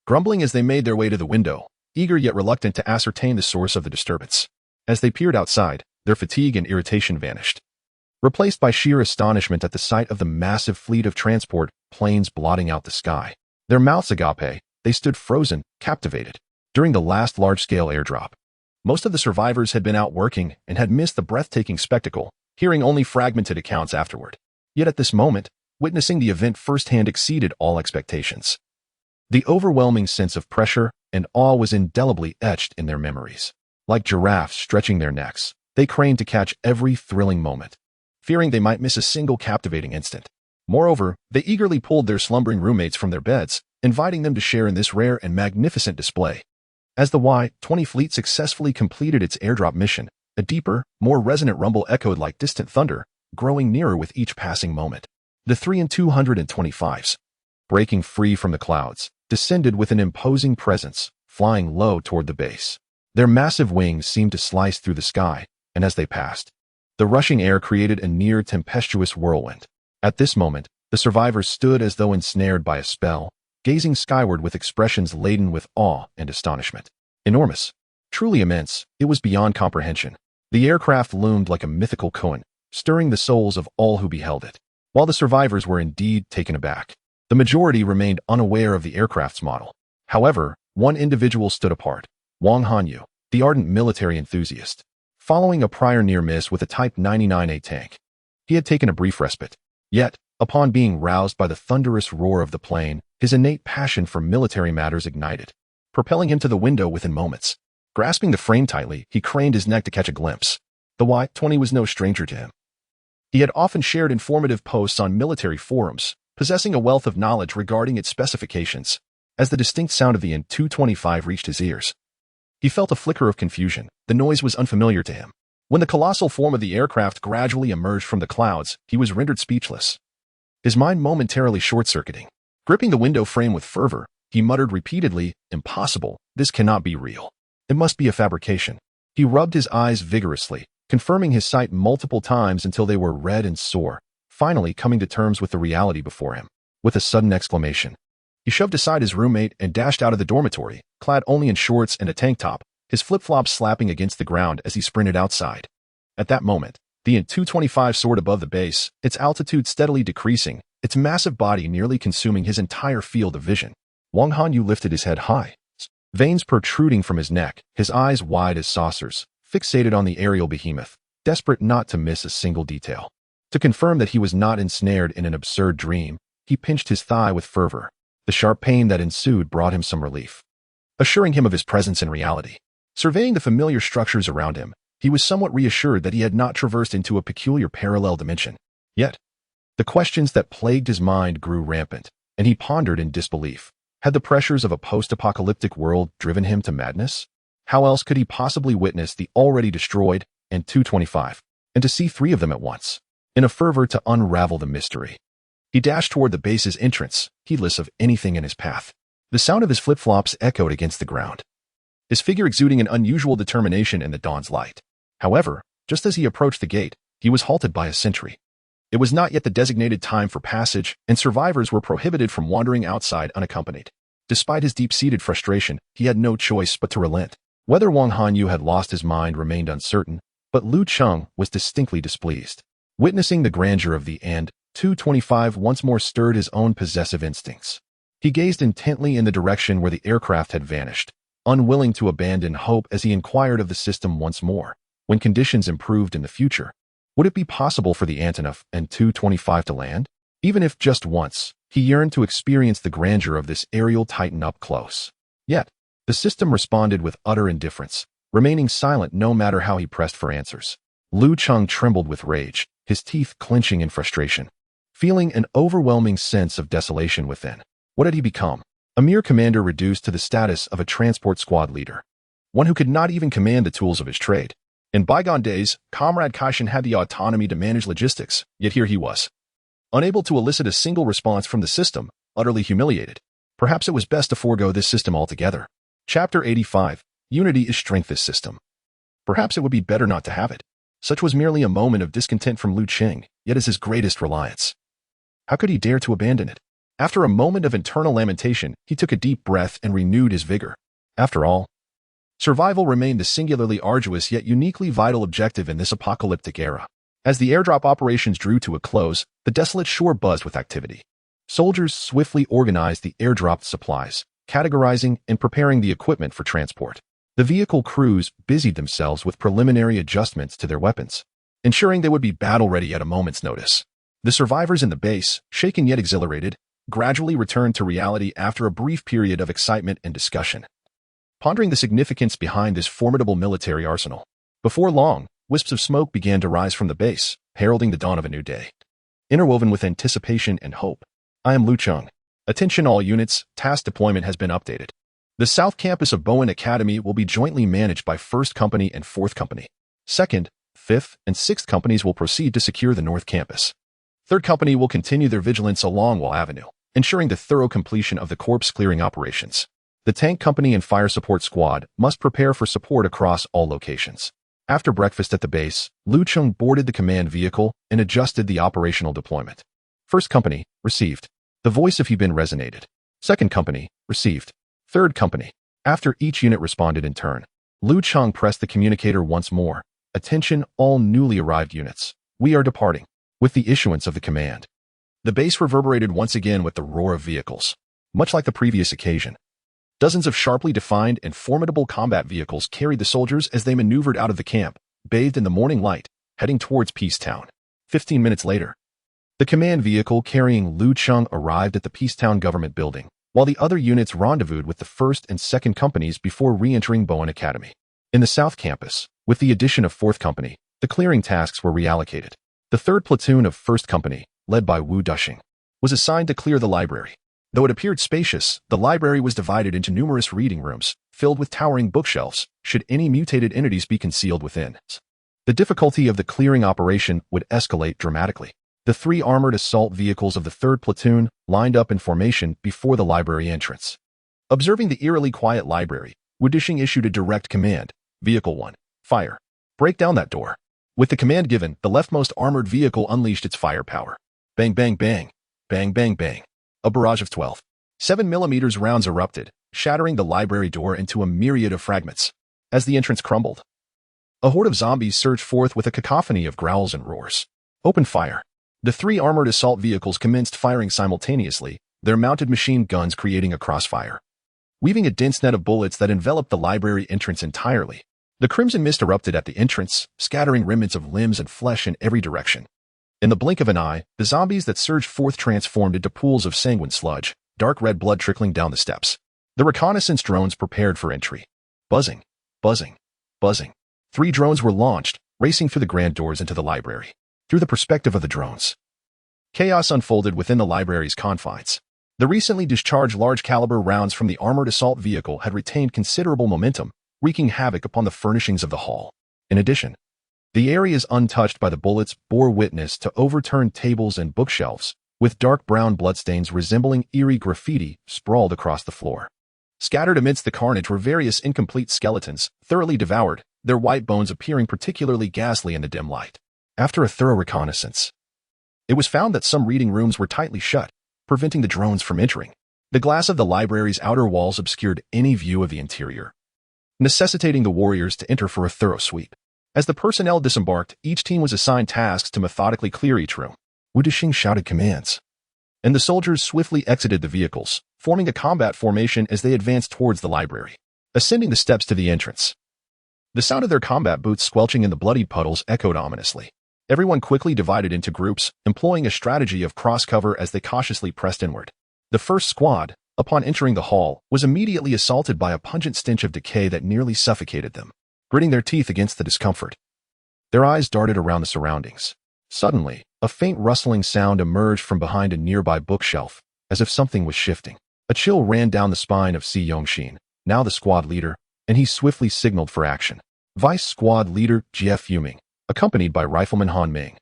grumbling as they made their way to the window, eager yet reluctant to ascertain the source of the disturbance. As they peered outside, their fatigue and irritation vanished, replaced by sheer astonishment at the sight of the massive fleet of transport planes blotting out the sky. Their mouths agape, they stood frozen, captivated. During the last large-scale airdrop, most of the survivors had been out working and had missed the breathtaking spectacle, hearing only fragmented accounts afterward. Yet at this moment, witnessing the event firsthand exceeded all expectations. The overwhelming sense of pressure and awe was indelibly etched in their memories. Like giraffes stretching their necks, they craned to catch every thrilling moment, fearing they might miss a single captivating instant. Moreover, they eagerly pulled their slumbering roommates from their beds, inviting them to share in this rare and magnificent display. As the Y-20 fleet successfully completed its airdrop mission, a deeper, more resonant rumble echoed like distant thunder, growing nearer with each passing moment. The 3 and 225s, breaking free from the clouds, descended with an imposing presence, flying low toward the base. Their massive wings seemed to slice through the sky, and as they passed, the rushing air created a near-tempestuous whirlwind. At this moment, the survivors stood as though ensnared by a spell, gazing skyward with expressions laden with awe and astonishment. Enormous. Truly immense, it was beyond comprehension. The aircraft loomed like a mythical koan, stirring the souls of all who beheld it. While the survivors were indeed taken aback, the majority remained unaware of the aircraft's model. However, one individual stood apart, Wang Hanyu, the ardent military enthusiast. Following a prior near-miss with a Type 99A tank, he had taken a brief respite. Yet, upon being roused by the thunderous roar of the plane, his innate passion for military matters ignited, propelling him to the window within moments. Grasping the frame tightly, he craned his neck to catch a glimpse. The Y-20 was no stranger to him. He had often shared informative posts on military forums, possessing a wealth of knowledge regarding its specifications. As the distinct sound of the N-225 reached his ears, he felt a flicker of confusion. The noise was unfamiliar to him. When the colossal form of the aircraft gradually emerged from the clouds, he was rendered speechless, his mind momentarily short-circuiting. Gripping the window frame with fervor, he muttered repeatedly, "Impossible, this cannot be real. It must be a fabrication." He rubbed his eyes vigorously, confirming his sight multiple times until they were red and sore, finally coming to terms with the reality before him. With a sudden exclamation, he shoved aside his roommate and dashed out of the dormitory, clad only in shorts and a tank top, his flip-flops slapping against the ground as he sprinted outside. At that moment, the N-225 soared above the base, its altitude steadily decreasing, its massive body nearly consuming his entire field of vision. Wang Hanyu lifted his head high, veins protruding from his neck, his eyes wide as saucers, fixated on the aerial behemoth, desperate not to miss a single detail. To confirm that he was not ensnared in an absurd dream, he pinched his thigh with fervor. The sharp pain that ensued brought him some relief, assuring him of his presence in reality. Surveying the familiar structures around him, he was somewhat reassured that he had not traversed into a peculiar parallel dimension. Yet, the questions that plagued his mind grew rampant, and he pondered in disbelief. Had the pressures of a post-apocalyptic world driven him to madness? How else could he possibly witness the already destroyed N-225, and to see three of them at once? In a fervor to unravel the mystery, he dashed toward the base's entrance, heedless of anything in his path. The sound of his flip-flops echoed against the ground, his figure exuding an unusual determination in the dawn's light. However, just as he approached the gate, he was halted by a sentry. It was not yet the designated time for passage, and survivors were prohibited from wandering outside unaccompanied. Despite his deep-seated frustration, he had no choice but to relent. Whether Wang Hanyu had lost his mind remained uncertain, but Lu Cheng was distinctly displeased. Witnessing the grandeur of the N-225 once more stirred his own possessive instincts. He gazed intently in the direction where the aircraft had vanished, unwilling to abandon hope as he inquired of the system once more. When conditions improved in the future, would it be possible for the Antonov N-225 to land? Even if just once, he yearned to experience the grandeur of this aerial titan up close. Yet, the system responded with utter indifference, remaining silent no matter how he pressed for answers. Lu Cheng trembled with rage, his teeth clenching in frustration, feeling an overwhelming sense of desolation within. What had he become? A mere commander reduced to the status of a transport squad leader, one who could not even command the tools of his trade. In bygone days, Comrade Kaishin had the autonomy to manage logistics, yet here he was, unable to elicit a single response from the system, utterly humiliated. Perhaps it was best to forego this system altogether. Chapter 85. Unity is strength. This system. Perhaps it would be better not to have it. Such was merely a moment of discontent from Lu Cheng, yet is his greatest reliance. How could he dare to abandon it? After a moment of internal lamentation, he took a deep breath and renewed his vigor. After all, survival remained the singularly arduous yet uniquely vital objective in this apocalyptic era. As the airdrop operations drew to a close, the desolate shore buzzed with activity. Soldiers swiftly organized the airdropped supplies, categorizing and preparing the equipment for transport. The vehicle crews busied themselves with preliminary adjustments to their weapons, ensuring they would be battle-ready at a moment's notice. The survivors in the base, shaken yet exhilarated, gradually returned to reality after a brief period of excitement and discussion, pondering the significance behind this formidable military arsenal. Before long, wisps of smoke began to rise from the base, heralding the dawn of a new day. Interwoven with anticipation and hope, I am Lu Cheng. Attention all units, task deployment has been updated. The South Campus of Bowen Academy will be jointly managed by 1st Company and 4th Company. 2nd, 5th, and 6th Companies will proceed to secure the North Campus. 3rd Company will continue their vigilance along Wall Avenue, ensuring the thorough completion of the corpse clearing operations. The tank company and fire support squad must prepare for support across all locations. After breakfast at the base, Cheng boarded the command vehicle and adjusted the operational deployment. First company, received. The voice of Hebin resonated. Second company, received. Third company. After each unit responded in turn, Cheng pressed the communicator once more. Attention, all newly arrived units. We are departing. With the issuance of the command, the base reverberated once again with the roar of vehicles. Much like the previous occasion, dozens of sharply defined and formidable combat vehicles carried the soldiers as they maneuvered out of the camp, bathed in the morning light, heading towards Peacetown. 15 minutes later, the command vehicle carrying Cheng arrived at the Peacetown government building, while the other units rendezvoused with the 1st and 2nd companies before re-entering Bowen Academy. In the South Campus, with the addition of 4th Company, the clearing tasks were reallocated. The 3rd platoon of 1st Company, led by Wu Dushing, was assigned to clear the library. Though it appeared spacious, the library was divided into numerous reading rooms, filled with towering bookshelves, should any mutated entities be concealed within. The difficulty of the clearing operation would escalate dramatically. The 3 armored assault vehicles of the 3rd platoon lined up in formation before the library entrance. Observing the eerily quiet library, Wu Dushing issued a direct command. Vehicle 1, fire. Break down that door. With the command given, the leftmost armored vehicle unleashed its firepower. Bang, bang, bang. Bang, bang, bang. A barrage of 12. 7mm rounds erupted, shattering the library door into a myriad of fragments. As the entrance crumbled, a horde of zombies surged forth with a cacophony of growls and roars. Open fire. The 3 armored assault vehicles commenced firing simultaneously, their mounted machine guns creating a crossfire, weaving a dense net of bullets that enveloped the library entrance entirely. The crimson mist erupted at the entrance, scattering remnants of limbs and flesh in every direction. In the blink of an eye, the zombies that surged forth transformed into pools of sanguine sludge, dark red blood trickling down the steps. The reconnaissance drones prepared for entry. Buzzing, buzzing, buzzing. 3 drones were launched, racing through the grand doors into the library. Through the perspective of the drones, chaos unfolded within the library's confines. The recently discharged large-caliber rounds from the armored assault vehicle had retained considerable momentum, wreaking havoc upon the furnishings of the hall. In addition, the areas untouched by the bullets bore witness to overturned tables and bookshelves, with dark brown bloodstains resembling eerie graffiti sprawled across the floor. Scattered amidst the carnage were various incomplete skeletons, thoroughly devoured, their white bones appearing particularly ghastly in the dim light. After a thorough reconnaissance, it was found that some reading rooms were tightly shut, preventing the drones from entering. The glass of the library's outer walls obscured any view of the interior, necessitating the warriors to enter for a thorough sweep. As the personnel disembarked, each team was assigned tasks to methodically clear each room. Wu Dushing shouted commands, and the soldiers swiftly exited the vehicles, forming a combat formation as they advanced towards the library. Ascending the steps to the entrance, the sound of their combat boots squelching in the bloodied puddles echoed ominously. Everyone quickly divided into groups, employing a strategy of cross-cover as they cautiously pressed inward. The first squad, upon entering the hall, was immediately assaulted by a pungent stench of decay that nearly suffocated them. Gritting their teeth against the discomfort, their eyes darted around the surroundings. Suddenly, a faint rustling sound emerged from behind a nearby bookshelf, as if something was shifting. A chill ran down the spine of Si Yongshin, now the squad leader, and he swiftly signaled for action. Vice Squad Leader Jie Fuming, accompanied by Rifleman Han Ming,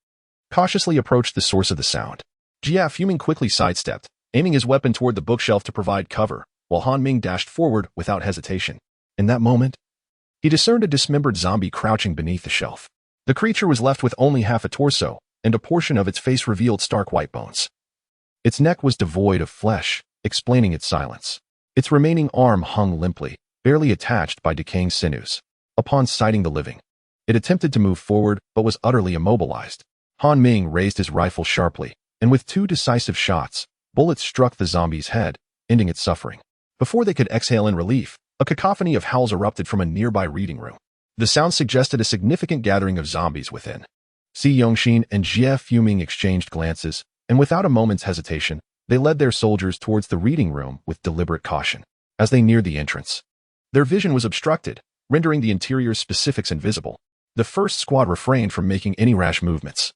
cautiously approached the source of the sound. Jie Fuming quickly sidestepped, aiming his weapon toward the bookshelf to provide cover, while Han Ming dashed forward without hesitation. In that moment, he discerned a dismembered zombie crouching beneath the shelf. The creature was left with only half a torso, and a portion of its face revealed stark white bones. Its neck was devoid of flesh, explaining its silence. Its remaining arm hung limply, barely attached by decaying sinews. Upon sighting the living, it attempted to move forward but was utterly immobilized. Han Ming raised his rifle sharply, and with 2 decisive shots, bullets struck the zombie's head, ending its suffering. Before they could exhale in relief, a cacophony of howls erupted from a nearby reading room. The sound suggested a significant gathering of zombies within. Si Yongshin and Jie Fuming exchanged glances, and without a moment's hesitation, they led their soldiers towards the reading room with deliberate caution. As they neared the entrance, their vision was obstructed, rendering the interior's specifics invisible. The first squad refrained from making any rash movements,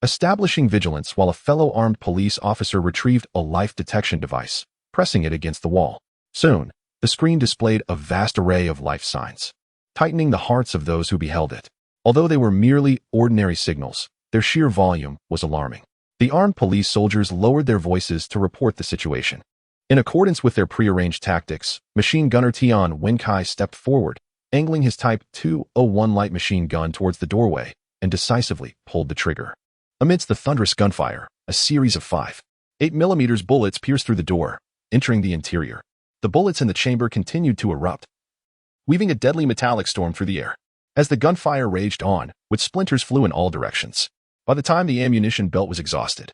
establishing vigilance while a fellow armed police officer retrieved a life detection device, pressing it against the wall. Soon, the screen displayed a vast array of life signs, tightening the hearts of those who beheld it. Although they were merely ordinary signals, their sheer volume was alarming. The armed police soldiers lowered their voices to report the situation. In accordance with their prearranged tactics, machine gunner Tian Wenkai stepped forward, angling his Type 201 light machine gun towards the doorway, and decisively pulled the trigger. Amidst the thunderous gunfire, a series of 5.8mm bullets pierced through the door, entering the interior. The bullets in the chamber continued to erupt, weaving a deadly metallic storm through the air. As the gunfire raged on, with splinters flew in all directions. By the time the ammunition belt was exhausted,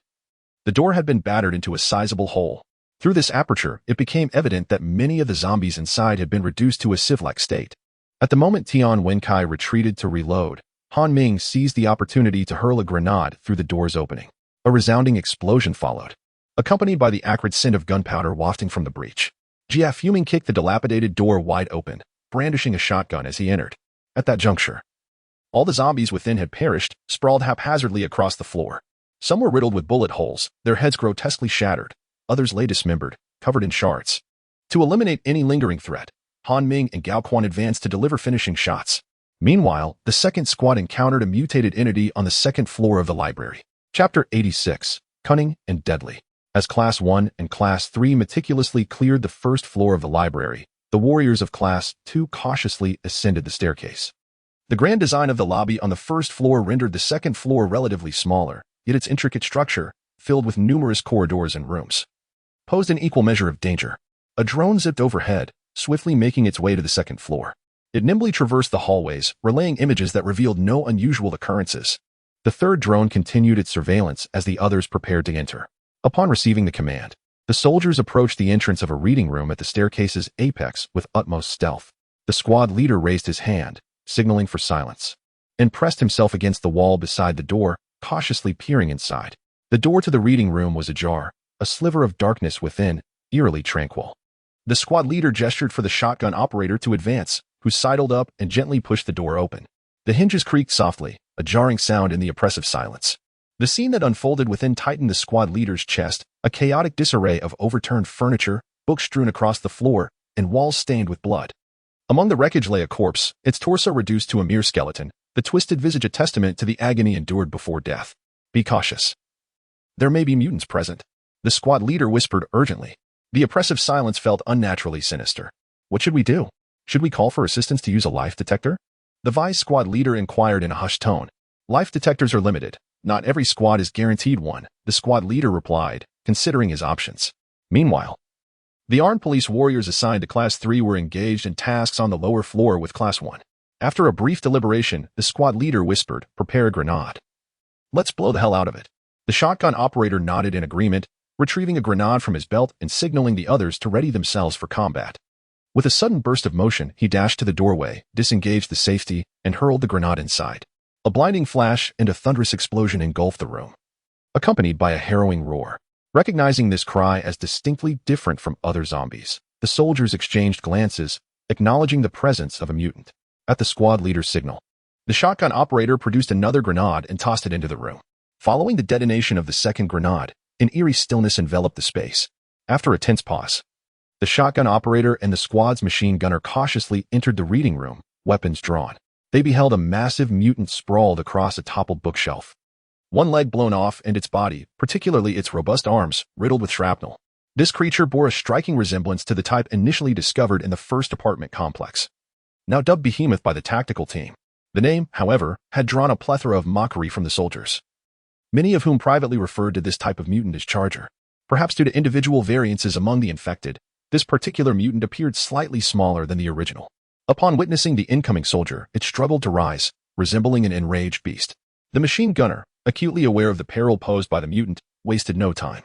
the door had been battered into a sizable hole. Through this aperture, it became evident that many of the zombies inside had been reduced to a sieve-like state. At the moment Tian Wenkai retreated to reload, Han Ming seized the opportunity to hurl a grenade through the door's opening. A resounding explosion followed, accompanied by the acrid scent of gunpowder wafting from the breach. Jia Fuming kicked the dilapidated door wide open, brandishing a shotgun as he entered. At that juncture, all the zombies within had perished, sprawled haphazardly across the floor. Some were riddled with bullet holes, their heads grotesquely shattered. Others lay dismembered, covered in shards. To eliminate any lingering threat, Han Ming and Gao Quan advanced to deliver finishing shots. Meanwhile, the second squad encountered a mutated entity on the second floor of the library. Chapter 86, Cunning and Deadly. As Class 1 and Class 3 meticulously cleared the first floor of the library, the warriors of Class 2 cautiously ascended the staircase. The grand design of the lobby on the first floor rendered the second floor relatively smaller, yet its intricate structure, filled with numerous corridors and rooms, posed an equal measure of danger. A drone zipped overhead, swiftly making its way to the second floor. It nimbly traversed the hallways, relaying images that revealed no unusual occurrences. The third drone continued its surveillance as the others prepared to enter. Upon receiving the command, the soldiers approached the entrance of a reading room at the staircase's apex with utmost stealth. The squad leader raised his hand, signaling for silence, and pressed himself against the wall beside the door, cautiously peering inside. The door to the reading room was ajar, a sliver of darkness within, eerily tranquil. The squad leader gestured for the shotgun operator to advance, who sidled up and gently pushed the door open. The hinges creaked softly, a jarring sound in the oppressive silence. The scene that unfolded within tightened the squad leader's chest, a chaotic disarray of overturned furniture, books strewn across the floor, and walls stained with blood. Among the wreckage lay a corpse, its torso reduced to a mere skeleton, the twisted visage a testament to the agony endured before death. Be cautious. There may be mutants present, the squad leader whispered urgently. The oppressive silence felt unnaturally sinister. What should we do? Should we call for assistance to use a life detector? The vice squad leader inquired in a hushed tone. Life detectors are limited. Not every squad is guaranteed one, the squad leader replied, considering his options. Meanwhile, the armed police warriors assigned to Class 3 were engaged in tasks on the lower floor with Class 1. After a brief deliberation, the squad leader whispered, prepare a grenade. Let's blow the hell out of it. The shotgun operator nodded in agreement, retrieving a grenade from his belt and signaling the others to ready themselves for combat. With a sudden burst of motion, he dashed to the doorway, disengaged the safety, and hurled the grenade inside. A blinding flash and a thunderous explosion engulfed the room, accompanied by a harrowing roar. Recognizing this cry as distinctly different from other zombies, the soldiers exchanged glances, acknowledging the presence of a mutant. At the squad leader's signal, the shotgun operator produced another grenade and tossed it into the room. Following the detonation of the second grenade, an eerie stillness enveloped the space. After a tense pause, the shotgun operator and the squad's machine gunner cautiously entered the reading room, weapons drawn. They beheld a massive mutant sprawled across a toppled bookshelf. One leg blown off and its body, particularly its robust arms, riddled with shrapnel. This creature bore a striking resemblance to the type initially discovered in the first apartment complex, now dubbed Behemoth by the tactical team. The name, however, had drawn a plethora of mockery from the soldiers, many of whom privately referred to this type of mutant as Charger. Perhaps due to individual variances among the infected, this particular mutant appeared slightly smaller than the original. Upon witnessing the incoming soldier, it struggled to rise, resembling an enraged beast. The machine gunner, acutely aware of the peril posed by the mutant, wasted no time.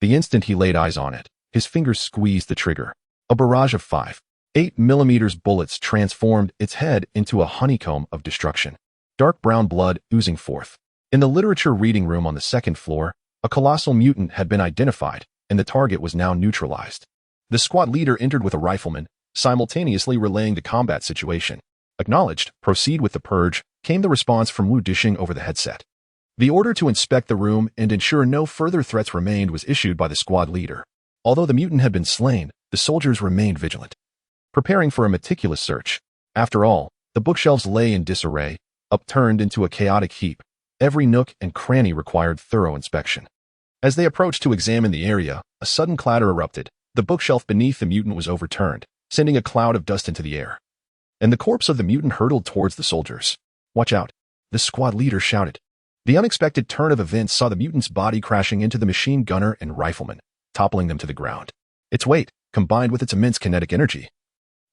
The instant he laid eyes on it, his fingers squeezed the trigger. A barrage of 5.8mm bullets transformed its head into a honeycomb of destruction, dark brown blood oozing forth. In the literature reading room on the second floor, a colossal mutant had been identified, and the target was now neutralized. The squad leader entered with a rifleman, simultaneously relaying the combat situation. Acknowledged, proceed with the purge, came the response from Wu Dishing over the headset. The order to inspect the room and ensure no further threats remained was issued by the squad leader. Although the mutant had been slain, the soldiers remained vigilant, preparing for a meticulous search. After all, the bookshelves lay in disarray, upturned into a chaotic heap. Every nook and cranny required thorough inspection. As they approached to examine the area, a sudden clatter erupted, The bookshelf beneath the mutant was overturned, sending a cloud of dust into the air. And the corpse of the mutant hurtled towards the soldiers. "Watch out," the squad leader shouted. The unexpected turn of events saw the mutant's body crashing into the machine gunner and rifleman, toppling them to the ground. Its weight, combined with its immense kinetic energy,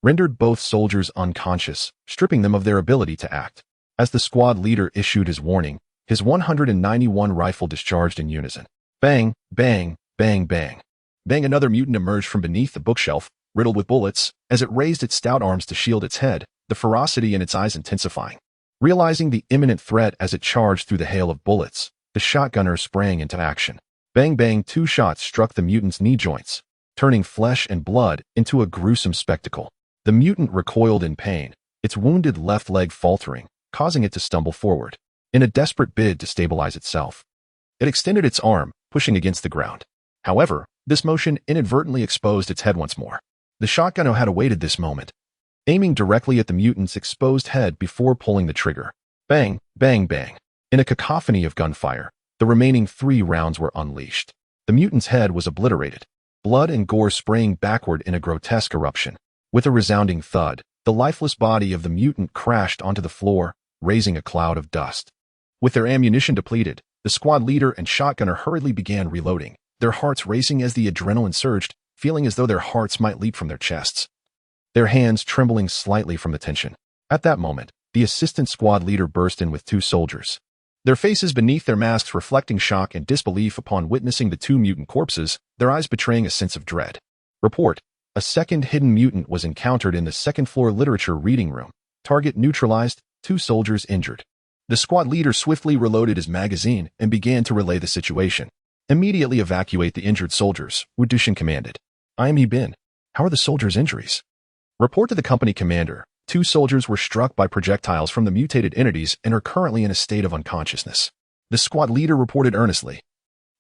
rendered both soldiers unconscious, stripping them of their ability to act. As the squad leader issued his warning, his 191 rifle discharged in unison. Bang, bang, bang, bang. Bang! Another mutant emerged from beneath the bookshelf, riddled with bullets. As it raised its stout arms to shield its head, the ferocity in its eyes intensifying. Realizing the imminent threat as it charged through the hail of bullets, the shotgunner sprang into action. Bang bang! 2 shots struck the mutant's knee joints, turning flesh and blood into a gruesome spectacle. The mutant recoiled in pain, its wounded left leg faltering, causing it to stumble forward. In a desperate bid to stabilize itself, it extended its arm, pushing against the ground. However, this motion inadvertently exposed its head once more. The shotgunner had awaited this moment, aiming directly at the mutant's exposed head before pulling the trigger. Bang, bang, bang. In a cacophony of gunfire, the remaining 3 rounds were unleashed. The mutant's head was obliterated, blood and gore spraying backward in a grotesque eruption. With a resounding thud, the lifeless body of the mutant crashed onto the floor, raising a cloud of dust. With their ammunition depleted, the squad leader and shotgunner hurriedly began reloading, their hearts racing as the adrenaline surged, feeling as though their hearts might leap from their chests, their hands trembling slightly from the tension. At that moment, the assistant squad leader burst in with 2 soldiers, their faces beneath their masks reflecting shock and disbelief upon witnessing the 2 mutant corpses, their eyes betraying a sense of dread. Report: a second hidden mutant was encountered in the second-floor literature reading room. Target neutralized, 2 soldiers injured. The squad leader swiftly reloaded his magazine and began to relay the situation. Immediately evacuate the injured soldiers, Wudushin commanded. I am Bin. How are the soldiers' injuries? Report to the company commander. 2 soldiers were struck by projectiles from the mutated entities and are currently in a state of unconsciousness. The squad leader reported earnestly,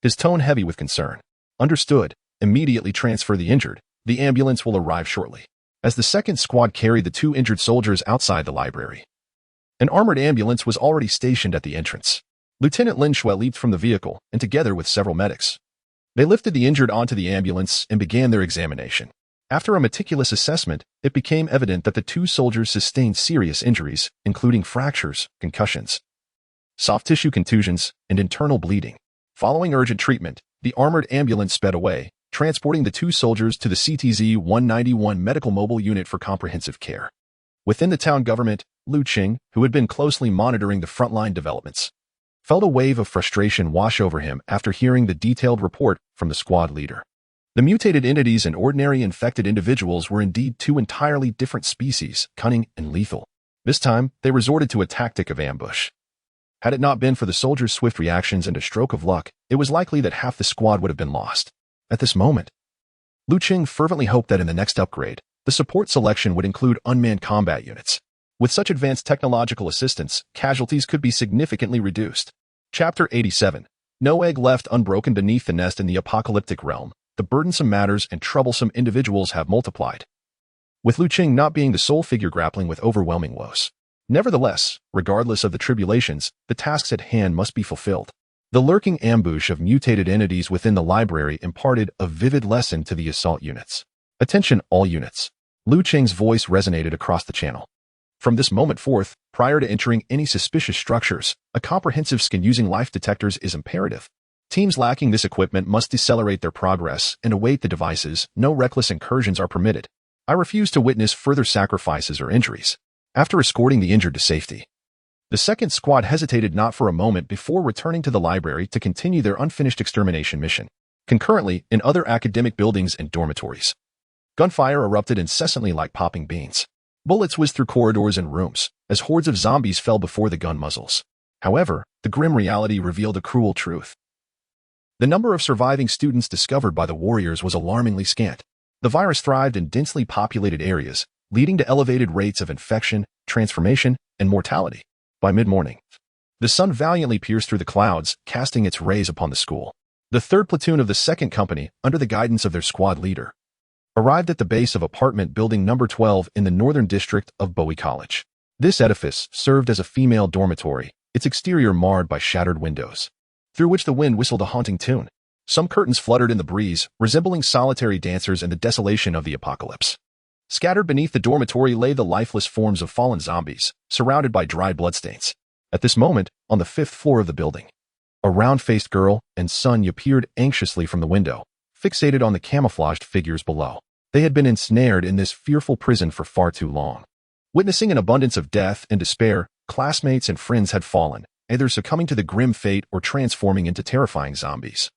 his tone heavy with concern. Understood. Immediately transfer the injured. The ambulance will arrive shortly. As the second squad carried the 2 injured soldiers outside the library, an armored ambulance was already stationed at the entrance. Lieutenant Lin Shui leaped from the vehicle, and together with several medics, they lifted the injured onto the ambulance and began their examination. After a meticulous assessment, it became evident that the 2 soldiers sustained serious injuries, including fractures, concussions, soft tissue contusions, and internal bleeding. Following urgent treatment, the armored ambulance sped away, transporting the 2 soldiers to the CTZ-191 Medical Mobile Unit for comprehensive care. Within the town government, Lu Cheng, who had been closely monitoring the frontline developments, felt a wave of frustration wash over him after hearing the detailed report from the squad leader. The mutated entities and ordinary infected individuals were indeed 2 entirely different species, cunning and lethal. This time, they resorted to a tactic of ambush. Had it not been for the soldiers' swift reactions and a stroke of luck, it was likely that half the squad would have been lost. At this moment, Lu Cheng fervently hoped that in the next upgrade, the support selection would include unmanned combat units. With such advanced technological assistance, casualties could be significantly reduced. Chapter 87. No egg left unbroken beneath the nest in the apocalyptic realm. The burdensome matters and troublesome individuals have multiplied, with Lu Cheng not being the sole figure grappling with overwhelming woes. Nevertheless, regardless of the tribulations, the tasks at hand must be fulfilled. The lurking ambush of mutated entities within the library imparted a vivid lesson to the assault units. Attention all units. Lu Cheng's voice resonated across the channel. From this moment forth, prior to entering any suspicious structures, a comprehensive scan using life detectors is imperative. Teams lacking this equipment must decelerate their progress and await the devices. No reckless incursions are permitted. I refuse to witness further sacrifices or injuries. After escorting the injured to safety, the second squad hesitated not for a moment before returning to the library to continue their unfinished extermination mission. Concurrently, in other academic buildings and dormitories, gunfire erupted incessantly like popping beans. Bullets whizzed through corridors and rooms, as hordes of zombies fell before the gun muzzles. However, the grim reality revealed a cruel truth. The number of surviving students discovered by the warriors was alarmingly scant. The virus thrived in densely populated areas, leading to elevated rates of infection, transformation, and mortality. By mid-morning, the sun valiantly pierced through the clouds, casting its rays upon the school. The 3rd platoon of the 2nd Company, under the guidance of their squad leader, arrived at the base of apartment building number 12 in the northern district of Bowie College. This edifice served as a female dormitory, its exterior marred by shattered windows, through which the wind whistled a haunting tune. Some curtains fluttered in the breeze, resembling solitary dancers in the desolation of the apocalypse. Scattered beneath the dormitory lay the lifeless forms of fallen zombies, surrounded by dried bloodstains. At this moment, on the 5th floor of the building, a round-faced girl and Sonya peered anxiously from the window, fixated on the camouflaged figures below. They had been ensnared in this fearful prison for far too long. Witnessing an abundance of death and despair, classmates and friends had fallen, either succumbing to the grim fate or transforming into terrifying zombies,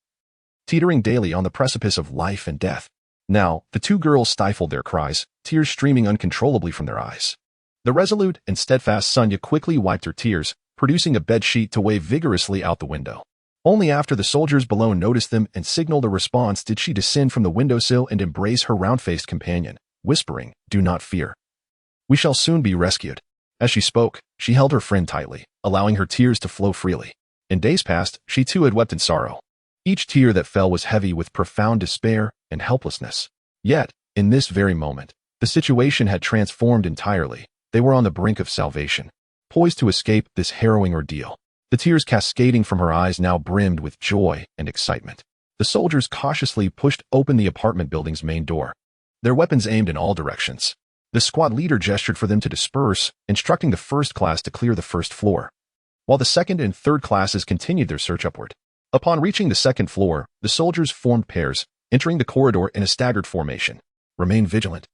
teetering daily on the precipice of life and death. Now, the two girls stifled their cries, tears streaming uncontrollably from their eyes. The resolute and steadfast Sonya quickly wiped her tears, producing a bedsheet to wave vigorously out the window. Only after the soldiers below noticed them and signaled a response did she descend from the windowsill and embrace her round-faced companion, whispering, "Do not fear. We shall soon be rescued." As she spoke, she held her friend tightly, allowing her tears to flow freely. In days past, she too had wept in sorrow. Each tear that fell was heavy with profound despair and helplessness. Yet, in this very moment, the situation had transformed entirely. They were on the brink of salvation, poised to escape this harrowing ordeal. The tears cascading from her eyes now brimmed with joy and excitement. The soldiers cautiously pushed open the apartment building's main door, their weapons aimed in all directions. The squad leader gestured for them to disperse, instructing the first class to clear the first floor, while the second and third classes continued their search upward. Upon reaching the second floor, the soldiers formed pairs, entering the corridor in a staggered formation. "Remain vigilant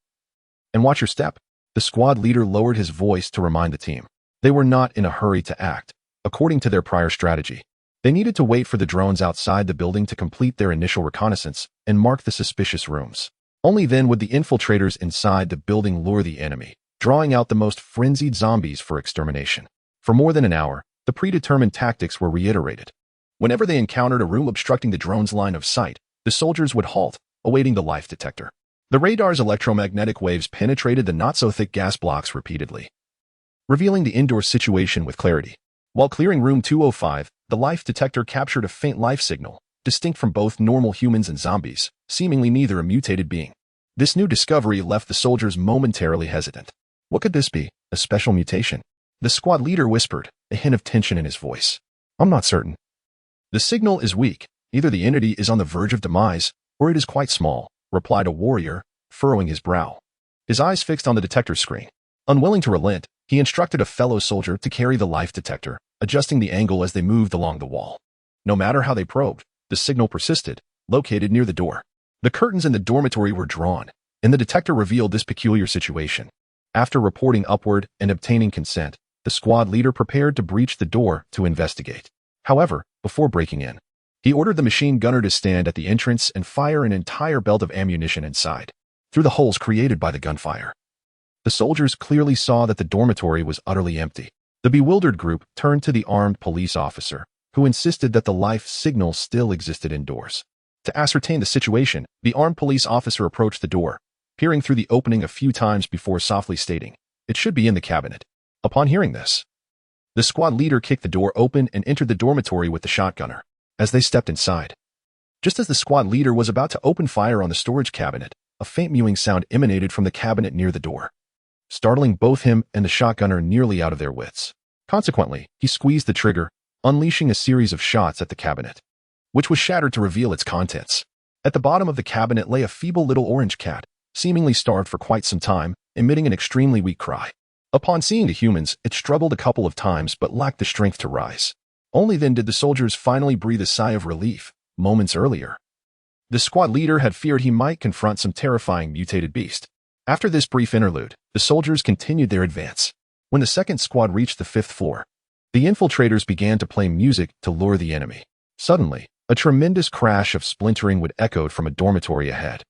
and watch your step." The squad leader lowered his voice to remind the team. They were not in a hurry to act, according to their prior strategy. They needed to wait for the drones outside the building to complete their initial reconnaissance and mark the suspicious rooms. Only then would the infiltrators inside the building lure the enemy, drawing out the most frenzied zombies for extermination. For more than an hour, the predetermined tactics were reiterated. Whenever they encountered a room obstructing the drone's line of sight, the soldiers would halt, awaiting the life detector. The radar's electromagnetic waves penetrated the not-so-thick gas blocks repeatedly, revealing the indoor situation with clarity. While clearing room 205, the life detector captured a faint life signal, distinct from both normal humans and zombies, seemingly neither a mutated being. This new discovery left the soldiers momentarily hesitant. What could this be? A special mutation? The squad leader whispered, a hint of tension in his voice. "I'm not certain. The signal is weak. Either the entity is on the verge of demise, or it is quite small," replied a warrior, furrowing his brow, his eyes fixed on the detector screen. Unwilling to relent, he instructed a fellow soldier to carry the life detector, adjusting the angle as they moved along the wall. No matter how they probed, the signal persisted, located near the door. The curtains in the dormitory were drawn, and the detector revealed this peculiar situation. After reporting upward and obtaining consent, the squad leader prepared to breach the door to investigate. However, before breaking in, he ordered the machine gunner to stand at the entrance and fire an entire belt of ammunition inside, through the holes created by the gunfire. The soldiers clearly saw that the dormitory was utterly empty. The bewildered group turned to the armed police officer, who insisted that the life signal still existed indoors. To ascertain the situation, the armed police officer approached the door, peering through the opening a few times before softly stating, "It should be in the cabinet." Upon hearing this, the squad leader kicked the door open and entered the dormitory with the shotgunner. As they stepped inside, just as the squad leader was about to open fire on the storage cabinet, a faint mewing sound emanated from the cabinet near the door, startling both him and the shotgunner nearly out of their wits. Consequently, he squeezed the trigger, unleashing a series of shots at the cabinet, which was shattered to reveal its contents. At the bottom of the cabinet lay a feeble little orange cat, seemingly starved for quite some time, emitting an extremely weak cry. Upon seeing the humans, it struggled a couple of times but lacked the strength to rise. Only then did the soldiers finally breathe a sigh of relief. Moments earlier, the squad leader had feared he might confront some terrifying mutated beast. After this brief interlude, the soldiers continued their advance. When the second squad reached the 5th floor, the infiltrators began to play music to lure the enemy. Suddenly, a tremendous crash of splintering wood echoed from a dormitory ahead,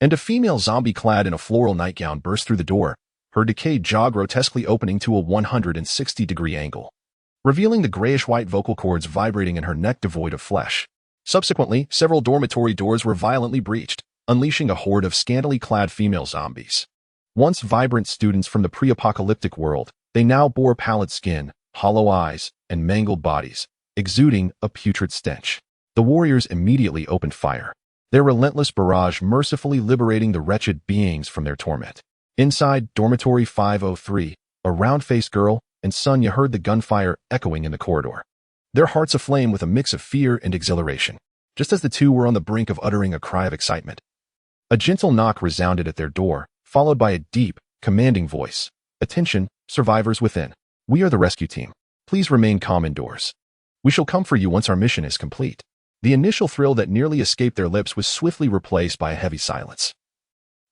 and a female zombie clad in a floral nightgown burst through the door, her decayed jaw grotesquely opening to a 160-degree angle, revealing the grayish-white vocal cords vibrating in her neck devoid of flesh. Subsequently, several dormitory doors were violently breached, unleashing a horde of scantily clad female zombies. Once vibrant students from the pre-apocalyptic world, they now bore pallid skin, hollow eyes, and mangled bodies, exuding a putrid stench. The warriors immediately opened fire, their relentless barrage mercifully liberating the wretched beings from their torment. Inside dormitory 503, a round-faced girl and Sonya heard the gunfire echoing in the corridor, their hearts aflame with a mix of fear and exhilaration. Just as the two were on the brink of uttering a cry of excitement, a gentle knock resounded at their door, followed by a deep, commanding voice. "Attention, survivors within. We are the rescue team. Please remain calm indoors. We shall come for you once our mission is complete." The initial thrill that nearly escaped their lips was swiftly replaced by a heavy silence.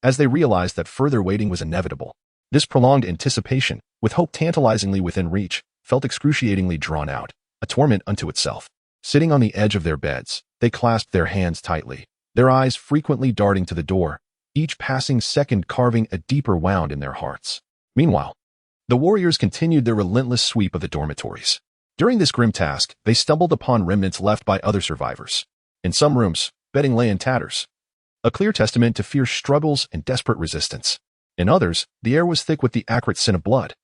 As they realized that further waiting was inevitable, this prolonged anticipation, with hope tantalizingly within reach, felt excruciatingly drawn out, a torment unto itself. Sitting on the edge of their beds, they clasped their hands tightly, their eyes frequently darting to the door, each passing second carving a deeper wound in their hearts. Meanwhile, the warriors continued their relentless sweep of the dormitories. During this grim task, they stumbled upon remnants left by other survivors. In some rooms, bedding lay in tatters, a clear testament to fierce struggles and desperate resistance. In others, the air was thick with the acrid scent of blood,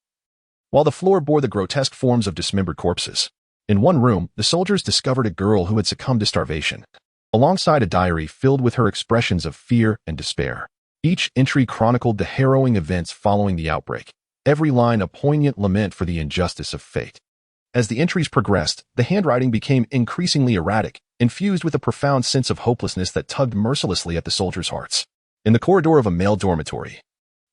while the floor bore the grotesque forms of dismembered corpses. In one room, the soldiers discovered a girl who had succumbed to starvation, alongside a diary filled with her expressions of fear and despair. Each entry chronicled the harrowing events following the outbreak, every line a poignant lament for the injustice of fate. As the entries progressed, the handwriting became increasingly erratic, infused with a profound sense of hopelessness that tugged mercilessly at the soldiers' hearts. In the corridor of a male dormitory,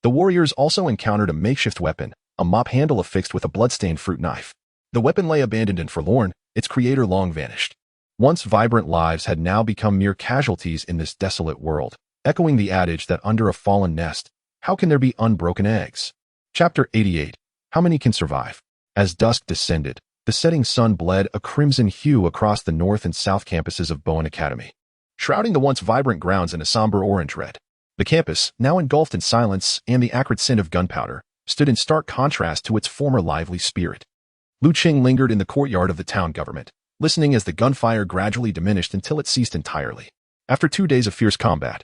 the warriors also encountered a makeshift weapon, a mop handle affixed with a blood-stained fruit knife. The weapon lay abandoned and forlorn, its creator long vanished. Once vibrant lives had now become mere casualties in this desolate world, echoing the adage that under a fallen nest, how can there be unbroken eggs? Chapter 88. How many can survive? As dusk descended, the setting sun bled a crimson hue across the north and south campuses of Bowen Academy, shrouding the once vibrant grounds in a somber orange red. The campus, now engulfed in silence and the acrid scent of gunpowder, stood in stark contrast to its former lively spirit. Cheng lingered in the courtyard of the town government, listening as the gunfire gradually diminished until it ceased entirely. After 2 days of fierce combat,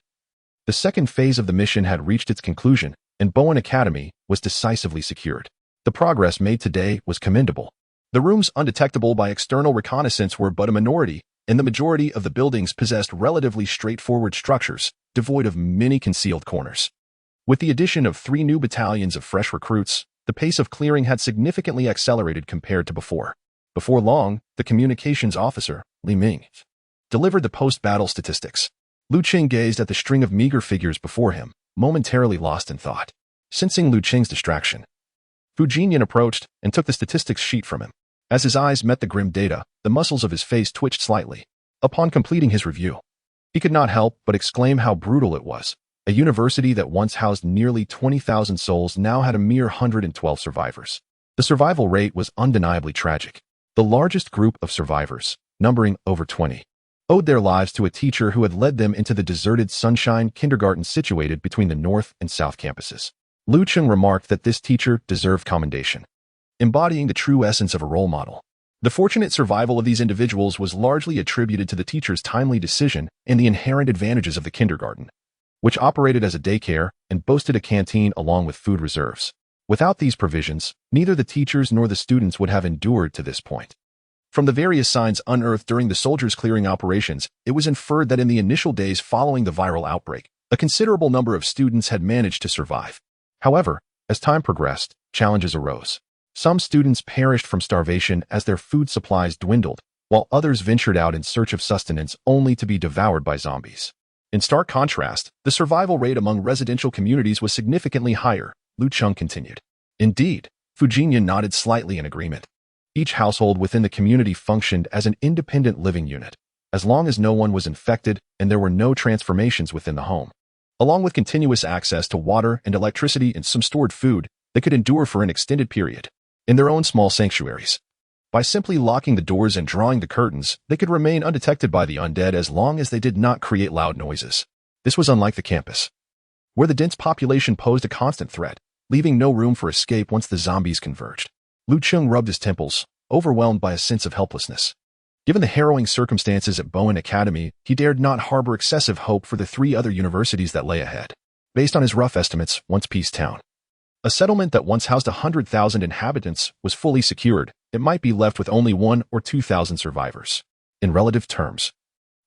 the second phase of the mission had reached its conclusion, and Bowen Academy was decisively secured. The progress made today was commendable. The rooms undetectable by external reconnaissance were but a minority, and the majority of the buildings possessed relatively straightforward structures, devoid of many concealed corners. With the addition of 3 new battalions of fresh recruits, the pace of clearing had significantly accelerated compared to before. Before long, the communications officer, Li Ming, delivered the post-battle statistics. Cheng gazed at the string of meager figures before him, momentarily lost in thought. Sensing Cheng's distraction, Fu Jinyan approached and took the statistics sheet from him. As his eyes met the grim data, the muscles of his face twitched slightly. Upon completing his review, he could not help but exclaim how brutal it was. A university that once housed nearly 20,000 souls now had a mere 112 survivors. The survival rate was undeniably tragic. The largest group of survivors, numbering over 20, owed their lives to a teacher who had led them into the deserted Sunshine kindergarten situated between the north and south campuses. Cheng remarked that this teacher deserved commendation, embodying the true essence of a role model. The fortunate survival of these individuals was largely attributed to the teacher's timely decision and the inherent advantages of the kindergarten, which operated as a daycare and boasted a canteen along with food reserves. Without these provisions, neither the teachers nor the students would have endured to this point. From the various signs unearthed during the soldiers' clearing operations, it was inferred that in the initial days following the viral outbreak, a considerable number of students had managed to survive. However, as time progressed, challenges arose. Some students perished from starvation as their food supplies dwindled, while others ventured out in search of sustenance only to be devoured by zombies. In stark contrast, the survival rate among residential communities was significantly higher, Cheng continued. Indeed, Fu Jinyan nodded slightly in agreement. Each household within the community functioned as an independent living unit, as long as no one was infected and there were no transformations within the home. Along with continuous access to water and electricity and some stored food, they could endure for an extended period in their own small sanctuaries. By simply locking the doors and drawing the curtains, they could remain undetected by the undead as long as they did not create loud noises. This was unlike the campus, where the dense population posed a constant threat, leaving no room for escape once the zombies converged. Cheng rubbed his temples, overwhelmed by a sense of helplessness. Given the harrowing circumstances at Bowen Academy, he dared not harbor excessive hope for the 3 other universities that lay ahead. Based on his rough estimates, once Peace Town, a settlement that once housed 100,000 inhabitants, was fully secured, it might be left with only 1,000 or 2,000 survivors. In relative terms,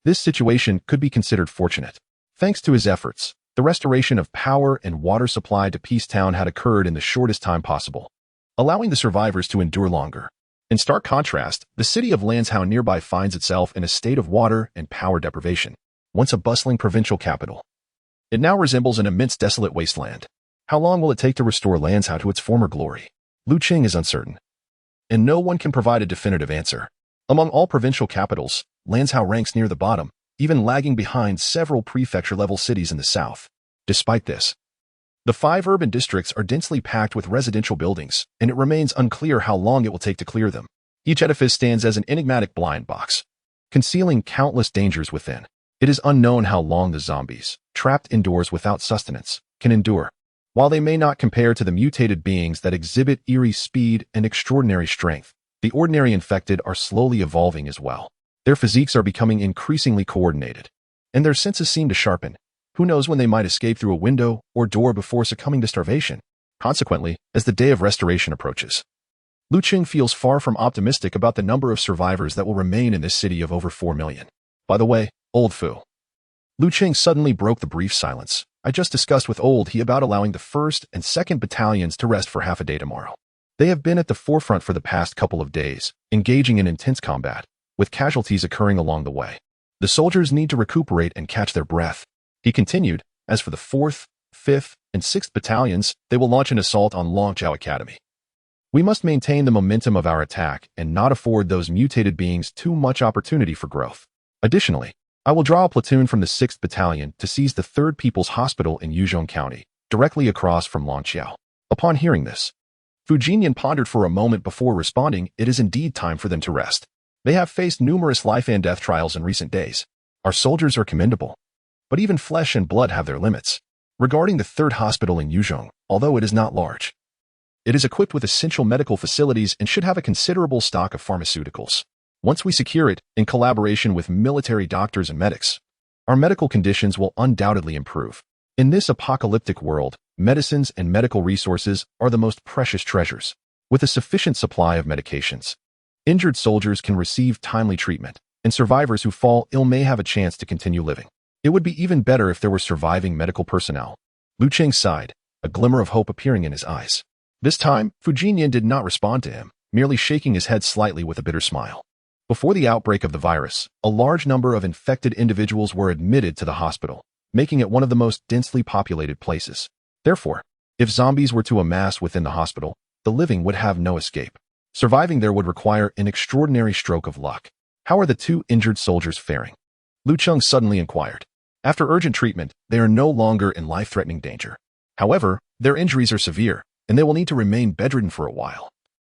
this situation could be considered fortunate. Thanks to his efforts, the restoration of power and water supply to Peace Town had occurred in the shortest time possible, allowing the survivors to endure longer. In stark contrast, the city of Lanzhou nearby finds itself in a state of water and power deprivation. Once a bustling provincial capital, it now resembles an immense desolate wasteland. How long will it take to restore Lanzhou to its former glory? Lu Cheng is uncertain, and no one can provide a definitive answer. Among all provincial capitals, Lanzhou ranks near the bottom, even lagging behind several prefecture-level cities in the south. Despite this, the 5 urban districts are densely packed with residential buildings, and it remains unclear how long it will take to clear them. Each edifice stands as an enigmatic blind box, concealing countless dangers within. It is unknown how long the zombies, trapped indoors without sustenance, can endure. While they may not compare to the mutated beings that exhibit eerie speed and extraordinary strength, the ordinary infected are slowly evolving as well. Their physiques are becoming increasingly coordinated, and their senses seem to sharpen. Who knows when they might escape through a window or door before succumbing to starvation? Consequently, as the day of restoration approaches, Lu Cheng feels far from optimistic about the number of survivors that will remain in this city of over 4 million. By the way, Old Fu. Lu Cheng suddenly broke the brief silence. I just discussed with Old He about allowing the 1st and 2nd battalions to rest for half a day tomorrow. They have been at the forefront for the past couple of days, engaging in intense combat, with casualties occurring along the way. The soldiers need to recuperate and catch their breath. He continued, as for the 4th, 5th, and 6th battalions, they will launch an assault on Longzhou Academy. We must maintain the momentum of our attack and not afford those mutated beings too much opportunity for growth. Additionally, I will draw a platoon from the 6th Battalion to seize the 3rd People's Hospital in Yuzhong County, directly across from Longqiao. Upon hearing this, Fu Jinyan pondered for a moment before responding. It is indeed time for them to rest. They have faced numerous life and death trials in recent days. Our soldiers are commendable, but even flesh and blood have their limits. Regarding the 3rd hospital in Yuzhong, although it is not large, it is equipped with essential medical facilities and should have a considerable stock of pharmaceuticals. Once we secure it, in collaboration with military doctors and medics, our medical conditions will undoubtedly improve. In this apocalyptic world, medicines and medical resources are the most precious treasures. With a sufficient supply of medications, injured soldiers can receive timely treatment, and survivors who fall ill may have a chance to continue living. It would be even better if there were surviving medical personnel. Lu Cheng sighed, a glimmer of hope appearing in his eyes. This time, Fu Jinyan did not respond to him, merely shaking his head slightly with a bitter smile. Before the outbreak of the virus, a large number of infected individuals were admitted to the hospital, making it one of the most densely populated places. Therefore, if zombies were to amass within the hospital, the living would have no escape. Surviving there would require an extraordinary stroke of luck. How are the 2 injured soldiers faring? Lu Cheng suddenly inquired. After urgent treatment, they are no longer in life-threatening danger. However, their injuries are severe, and they will need to remain bedridden for a while.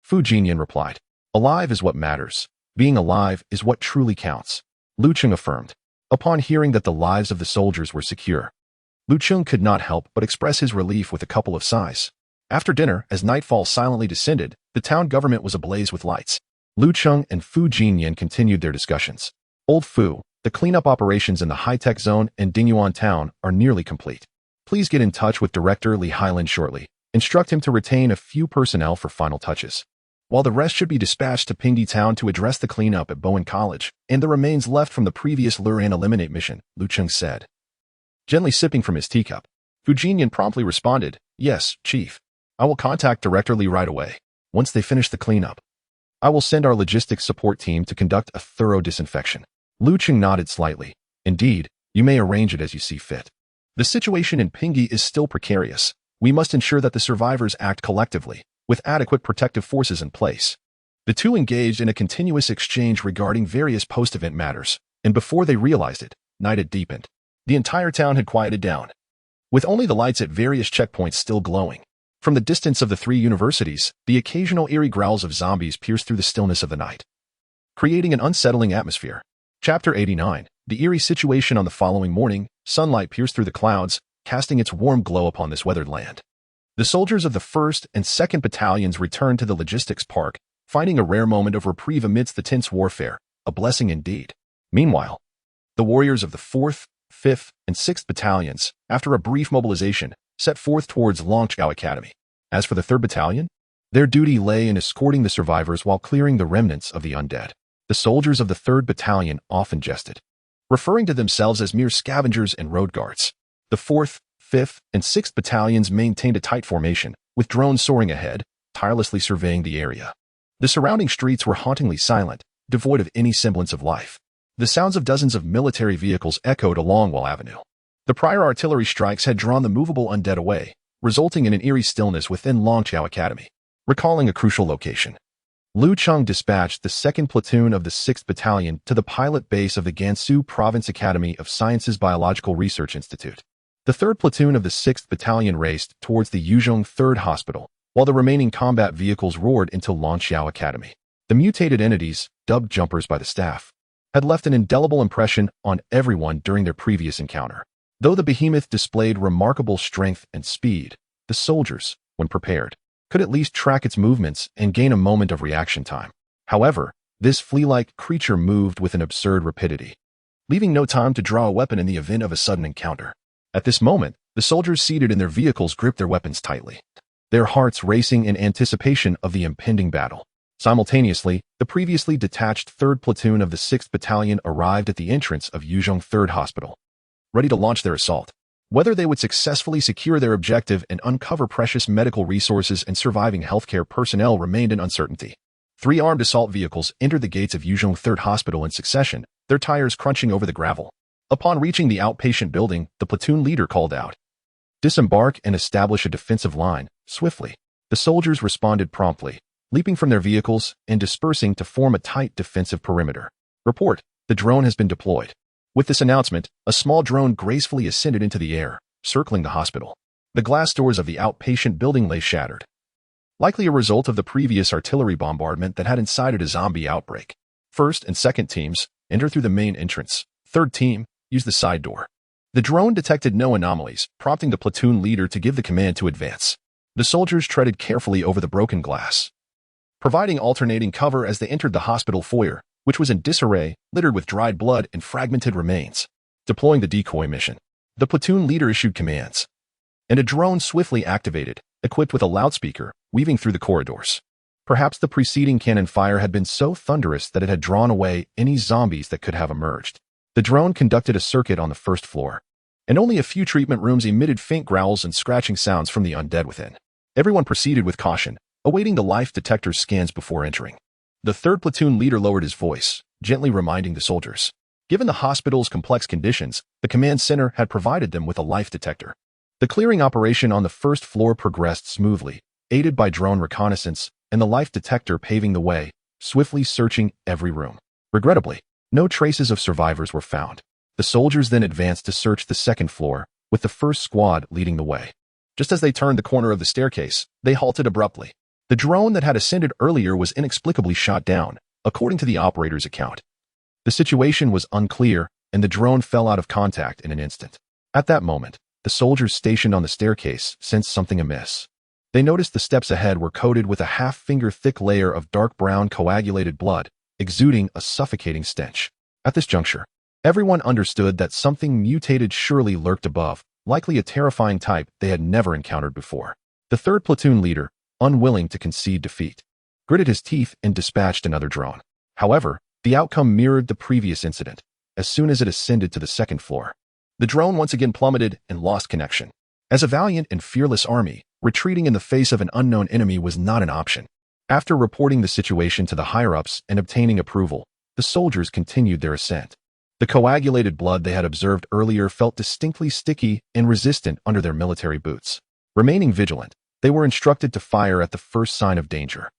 Fu Jinyan replied. Alive is what matters. Being alive is what truly counts, Lu Cheng affirmed. Upon hearing that the lives of the soldiers were secure, Lu Cheng could not help but express his relief with a couple of sighs. After dinner, as nightfall silently descended, the town government was ablaze with lights. Lu Cheng and Fu Jinyan continued their discussions. Old Fu, the cleanup operations in the high-tech zone and Dingyuan town are nearly complete. Please get in touch with Director Li Hailan shortly. Instruct him to retain a few personnel for final touches, while the rest should be dispatched to Pingdi Town to address the cleanup at Bowen College and the remains left from the previous lure and eliminate mission, Lu Cheng said. Gently sipping from his teacup, Fu Jinyan promptly responded, Yes, Chief. I will contact Director Li right away. Once they finish the cleanup, I will send our logistics support team to conduct a thorough disinfection. Lu Cheng nodded slightly. Indeed, you may arrange it as you see fit. The situation in Pingdi is still precarious. We must ensure that the survivors act collectively, with adequate protective forces in place. The 2 engaged in a continuous exchange regarding various post-event matters, and before they realized it, night had deepened. The entire town had quieted down, with only the lights at various checkpoints still glowing. From the distance of the 3 universities, the occasional eerie growls of zombies pierced through the stillness of the night, creating an unsettling atmosphere. Chapter 89. The eerie situation on the following morning, sunlight pierced through the clouds, casting its warm glow upon this weathered land. The soldiers of the 1st and 2nd Battalions returned to the logistics park, finding a rare moment of reprieve amidst the tense warfare, a blessing indeed. Meanwhile, the warriors of the 4th, 5th, and 6th Battalions, after a brief mobilization, set forth towards Longqiao Academy. As for the 3rd Battalion, their duty lay in escorting the survivors while clearing the remnants of the undead. The soldiers of the 3rd Battalion often jested, referring to themselves as mere scavengers and road guards. The 4th, 5th, and 6th Battalions maintained a tight formation, with drones soaring ahead, tirelessly surveying the area. The surrounding streets were hauntingly silent, devoid of any semblance of life. The sounds of dozens of military vehicles echoed along Wall Avenue. The prior artillery strikes had drawn the movable undead away, resulting in an eerie stillness within Longqiao Academy. Recalling a crucial location, Lu Cheng dispatched the 2nd Platoon of the 6th Battalion to the pilot base of the Gansu Province Academy of Sciences Biological Research Institute. The 3rd Platoon of the 6th Battalion raced towards the Yuzhong 3rd Hospital, while the remaining combat vehicles roared into Longqiao Academy. The mutated entities, dubbed jumpers by the staff, had left an indelible impression on everyone during their previous encounter. Though the behemoth displayed remarkable strength and speed, the soldiers, when prepared, could at least track its movements and gain a moment of reaction time. However, this flea-like creature moved with an absurd rapidity, leaving no time to draw a weapon in the event of a sudden encounter. At this moment, the soldiers seated in their vehicles gripped their weapons tightly, their hearts racing in anticipation of the impending battle. Simultaneously, the previously detached 3rd Platoon of the 6th Battalion arrived at the entrance of Yuzhong 3rd Hospital, ready to launch their assault. Whether they would successfully secure their objective and uncover precious medical resources and surviving healthcare personnel remained in uncertainty. 3 armed assault vehicles entered the gates of Yuzhong 3rd Hospital in succession, their tires crunching over the gravel. Upon reaching the outpatient building, the platoon leader called out, "Disembark and establish a defensive line, swiftly." The soldiers responded promptly, leaping from their vehicles and dispersing to form a tight defensive perimeter. Report, the drone has been deployed. With this announcement, a small drone gracefully ascended into the air, circling the hospital. The glass doors of the outpatient building lay shattered, likely a result of the previous artillery bombardment that had incited a zombie outbreak. 1st and 2nd teams enter through the main entrance. 3rd team use the side door. The drone detected no anomalies, prompting the platoon leader to give the command to advance. The soldiers treaded carefully over the broken glass, providing alternating cover as they entered the hospital foyer, which was in disarray, littered with dried blood and fragmented remains. Deploying the decoy mission, the platoon leader issued commands, and a drone swiftly activated, equipped with a loudspeaker, weaving through the corridors. Perhaps the preceding cannon fire had been so thunderous that it had drawn away any zombies that could have emerged. The drone conducted a circuit on the 1st floor, and only a few treatment rooms emitted faint growls and scratching sounds from the undead within. Everyone proceeded with caution, awaiting the life detector's scans before entering. The 3rd platoon leader lowered his voice, gently reminding the soldiers. Given the hospital's complex conditions, the command center had provided them with a life detector. The clearing operation on the 1st floor progressed smoothly, aided by drone reconnaissance and the life detector paving the way, swiftly searching every room. Regrettably, no traces of survivors were found. The soldiers then advanced to search the 2nd floor, with the 1st squad leading the way. Just as they turned the corner of the staircase, they halted abruptly. The drone that had ascended earlier was inexplicably shot down, according to the operator's account. The situation was unclear, and the drone fell out of contact in an instant. At that moment, the soldiers stationed on the staircase sensed something amiss. They noticed the steps ahead were coated with a half-finger-thick layer of dark brown coagulated blood, exuding a suffocating stench. At this juncture, everyone understood that something mutated surely lurked above, likely a terrifying type they had never encountered before. The 3rd platoon leader, unwilling to concede defeat, gritted his teeth and dispatched another drone. However, the outcome mirrored the previous incident. As soon as it ascended to the 2nd floor, the drone once again plummeted and lost connection. As a valiant and fearless army, retreating in the face of an unknown enemy was not an option. After reporting the situation to the higher-ups and obtaining approval, the soldiers continued their ascent. The coagulated blood they had observed earlier felt distinctly sticky and resistant under their military boots. Remaining vigilant, they were instructed to fire at the first sign of danger.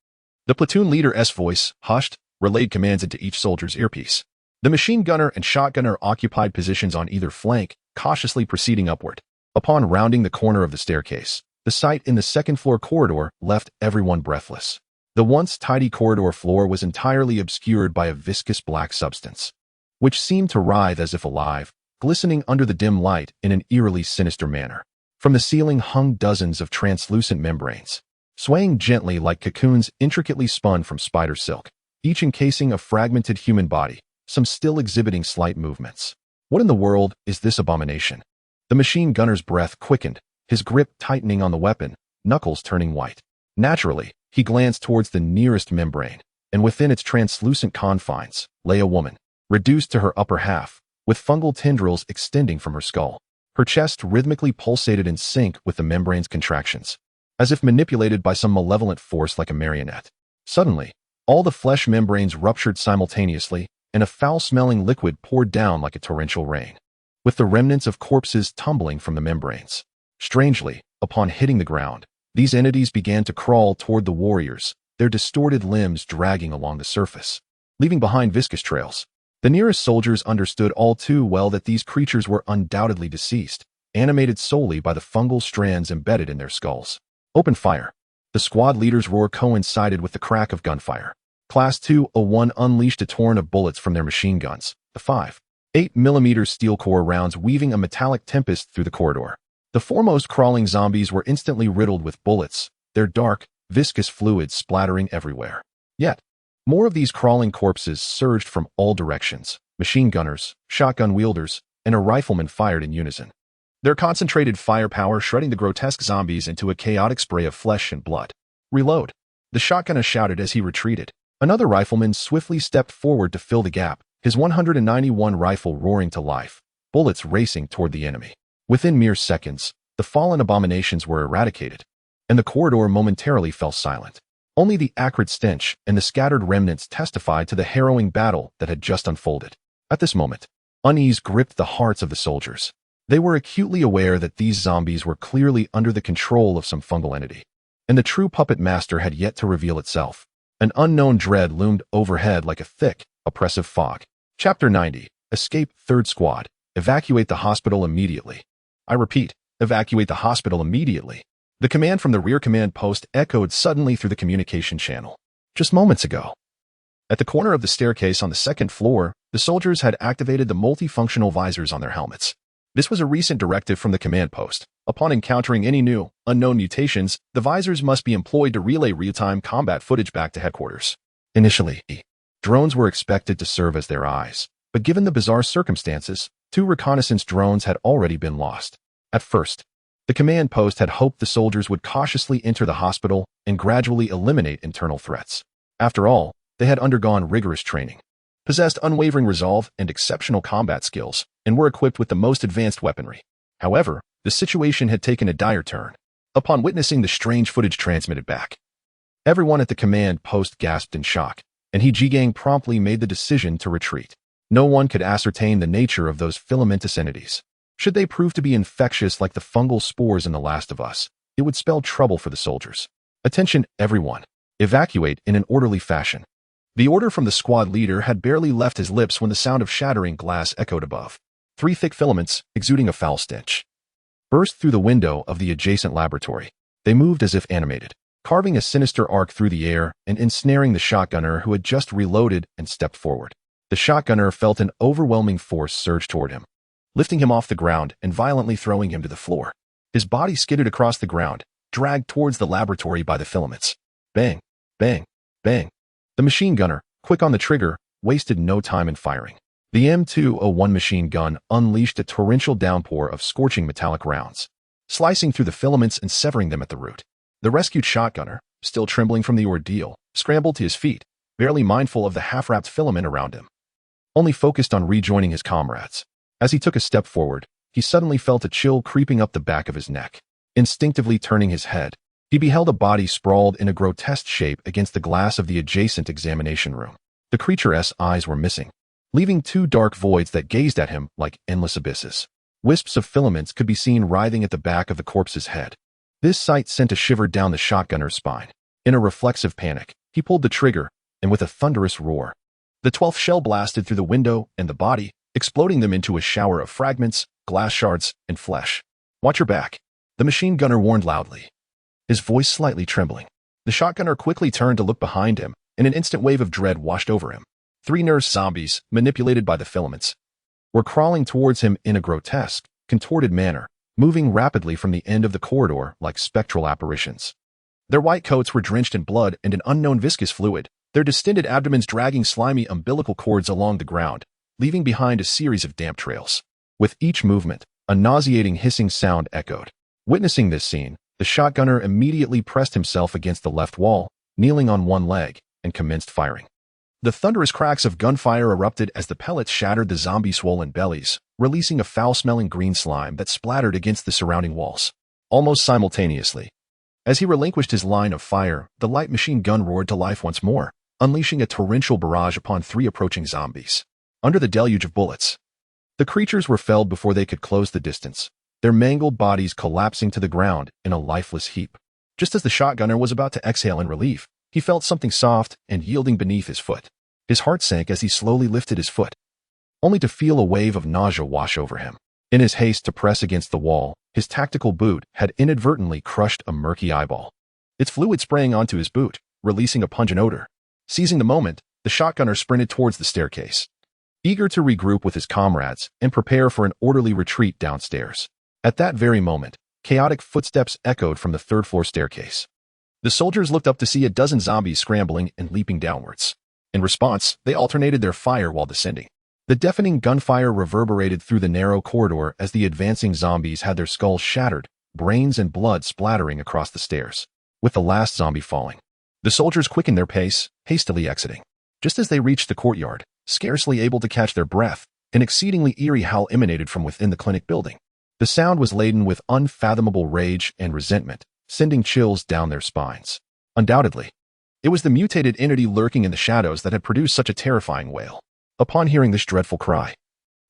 The platoon leader's voice, hushed, relayed commands into each soldier's earpiece. The machine gunner and shotgunner occupied positions on either flank, cautiously proceeding upward. Upon rounding the corner of the staircase, the sight in the 2nd floor corridor left everyone breathless. The once tidy corridor floor was entirely obscured by a viscous black substance, which seemed to writhe as if alive, glistening under the dim light in an eerily sinister manner. From the ceiling hung dozens of translucent membranes, swaying gently like cocoons intricately spun from spider silk, each encasing a fragmented human body, some still exhibiting slight movements. What in the world is this abomination? The machine gunner's breath quickened, his grip tightening on the weapon, knuckles turning white. Naturally, he glanced towards the nearest membrane, and within its translucent confines lay a woman, reduced to her upper half, with fungal tendrils extending from her skull. Her chest rhythmically pulsated in sync with the membrane's contractions, as if manipulated by some malevolent force like a marionette. Suddenly, All the flesh membranes ruptured simultaneously, and a foul-smelling liquid poured down like a torrential rain, with the remnants of corpses tumbling from the membranes. Strangely, upon hitting the ground, these entities began to crawl toward the warriors, their distorted limbs dragging along the surface, leaving behind viscous trails. The nearest soldiers understood all too well that these creatures were undoubtedly deceased, animated solely by the fungal strands embedded in their skulls. Open fire. The squad leader's roar coincided with the crack of gunfire. Class 201 unleashed a torrent of bullets from their machine guns, the 5.8mm steel core rounds weaving a metallic tempest through the corridor. The foremost crawling zombies were instantly riddled with bullets, their dark, viscous fluid splattering everywhere. Yet, more of these crawling corpses surged from all directions. Machine gunners, shotgun wielders, and a rifleman fired in unison, their concentrated firepower shredding the grotesque zombies into a chaotic spray of flesh and blood. Reload. The shotgunner shouted as he retreated. Another rifleman swiftly stepped forward to fill the gap, his 191 rifle roaring to life, bullets racing toward the enemy. Within mere seconds, the fallen abominations were eradicated, and the corridor momentarily fell silent. Only the acrid stench and the scattered remnants testified to the harrowing battle that had just unfolded. At this moment, unease gripped the hearts of the soldiers. They were acutely aware that these zombies were clearly under the control of some fungal entity, and the true puppet master had yet to reveal itself. An unknown dread loomed overhead like a thick, oppressive fog. Chapter 90. Escape. Third Squad. Evacuate the hospital immediately. I repeat, evacuate the hospital immediately. The command from the rear command post echoed suddenly through the communication channel. Just moments ago. At the corner of the staircase on the second floor, the soldiers had activated the multifunctional visors on their helmets. This was a recent directive from the command post. Upon encountering any new, unknown mutations, the visors must be employed to relay real-time combat footage back to headquarters. Initially, drones were expected to serve as their eyes, but given the bizarre circumstances, 2 reconnaissance drones had already been lost. At first, the command post had hoped the soldiers would cautiously enter the hospital and gradually eliminate internal threats. After all, they had undergone rigorous training, possessed unwavering resolve and exceptional combat skills, and were equipped with the most advanced weaponry. However, the situation had taken a dire turn. Upon witnessing the strange footage transmitted back, everyone at the command post gasped in shock, and Gang promptly made the decision to retreat. No one could ascertain the nature of those filamentous entities. Should they prove to be infectious like the fungal spores in The Last of Us, it would spell trouble for the soldiers. Attention, everyone. Evacuate in an orderly fashion. The order from the squad leader had barely left his lips when the sound of shattering glass echoed above. 3 thick filaments, exuding a foul stench, burst through the window of the adjacent laboratory. They moved as if animated, carving a sinister arc through the air and ensnaring the shotgunner who had just reloaded and stepped forward. The shotgunner felt an overwhelming force surge toward him, lifting him off the ground and violently throwing him to the floor. His body skidded across the ground, dragged towards the laboratory by the filaments. Bang, bang, bang. The machine gunner, quick on the trigger, wasted no time in firing. The M201 machine gun unleashed a torrential downpour of scorching metallic rounds, slicing through the filaments and severing them at the root. The rescued shotgunner, still trembling from the ordeal, scrambled to his feet, barely mindful of the half-wrapped filament around him, only focused on rejoining his comrades. As he took a step forward, he suddenly felt a chill creeping up the back of his neck. Instinctively turning his head, he beheld a body sprawled in a grotesque shape against the glass of the adjacent examination room. The creature's eyes were missing, leaving 2 dark voids that gazed at him like endless abysses. Wisps of filaments could be seen writhing at the back of the corpse's head. This sight sent a shiver down the shotgunner's spine. In a reflexive panic, he pulled the trigger, and with a thunderous roar, the 12th shell blasted through the window and the body, exploding them into a shower of fragments, glass shards, and flesh. Watch your back, the machine gunner warned loudly, his voice slightly trembling. The shotgunner quickly turned to look behind him, and an instant wave of dread washed over him. 3 nurse zombies, manipulated by the filaments, were crawling towards him in a grotesque, contorted manner, moving rapidly from the end of the corridor like spectral apparitions. Their white coats were drenched in blood and an unknown viscous fluid, their distended abdomens dragging slimy umbilical cords along the ground, leaving behind a series of damp trails. With each movement, a nauseating hissing sound echoed. Witnessing this scene, the shotgunner immediately pressed himself against the left wall, kneeling on one leg, and commenced firing. The thunderous cracks of gunfire erupted as the pellets shattered the zombie-swollen bellies, releasing a foul-smelling green slime that splattered against the surrounding walls. Almost simultaneously, as he relinquished his line of fire, the light machine gun roared to life once more, unleashing a torrential barrage upon 3 approaching zombies. Under the deluge of bullets, the creatures were felled before they could close the distance, their mangled bodies collapsing to the ground in a lifeless heap. Just as the shotgunner was about to exhale in relief, he felt something soft and yielding beneath his foot. His heart sank as he slowly lifted his foot, only to feel a wave of nausea wash over him. In his haste to press against the wall, his tactical boot had inadvertently crushed a murky eyeball. Its fluid spraying onto his boot, releasing a pungent odor. Seizing the moment, the shotgunner sprinted towards the staircase, eager to regroup with his comrades and prepare for an orderly retreat downstairs. At that very moment, chaotic footsteps echoed from the third-floor staircase. The soldiers looked up to see a dozen zombies scrambling and leaping downwards. In response, they alternated their fire while descending. The deafening gunfire reverberated through the narrow corridor as the advancing zombies had their skulls shattered, brains and blood splattering across the stairs. With the last zombie falling, the soldiers quickened their pace, hastily exiting. Just as they reached the courtyard, scarcely able to catch their breath, an exceedingly eerie howl emanated from within the clinic building. The sound was laden with unfathomable rage and resentment, sending chills down their spines. Undoubtedly, it was the mutated entity lurking in the shadows that had produced such a terrifying wail. Upon hearing this dreadful cry,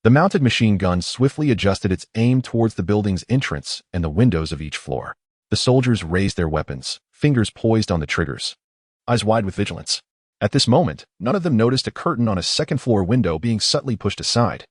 the mounted machine gun swiftly adjusted its aim towards the building's entrance and the windows of each floor. The soldiers raised their weapons, fingers poised on the triggers, eyes wide with vigilance. At this moment, none of them noticed a curtain on a second-floor window being subtly pushed aside,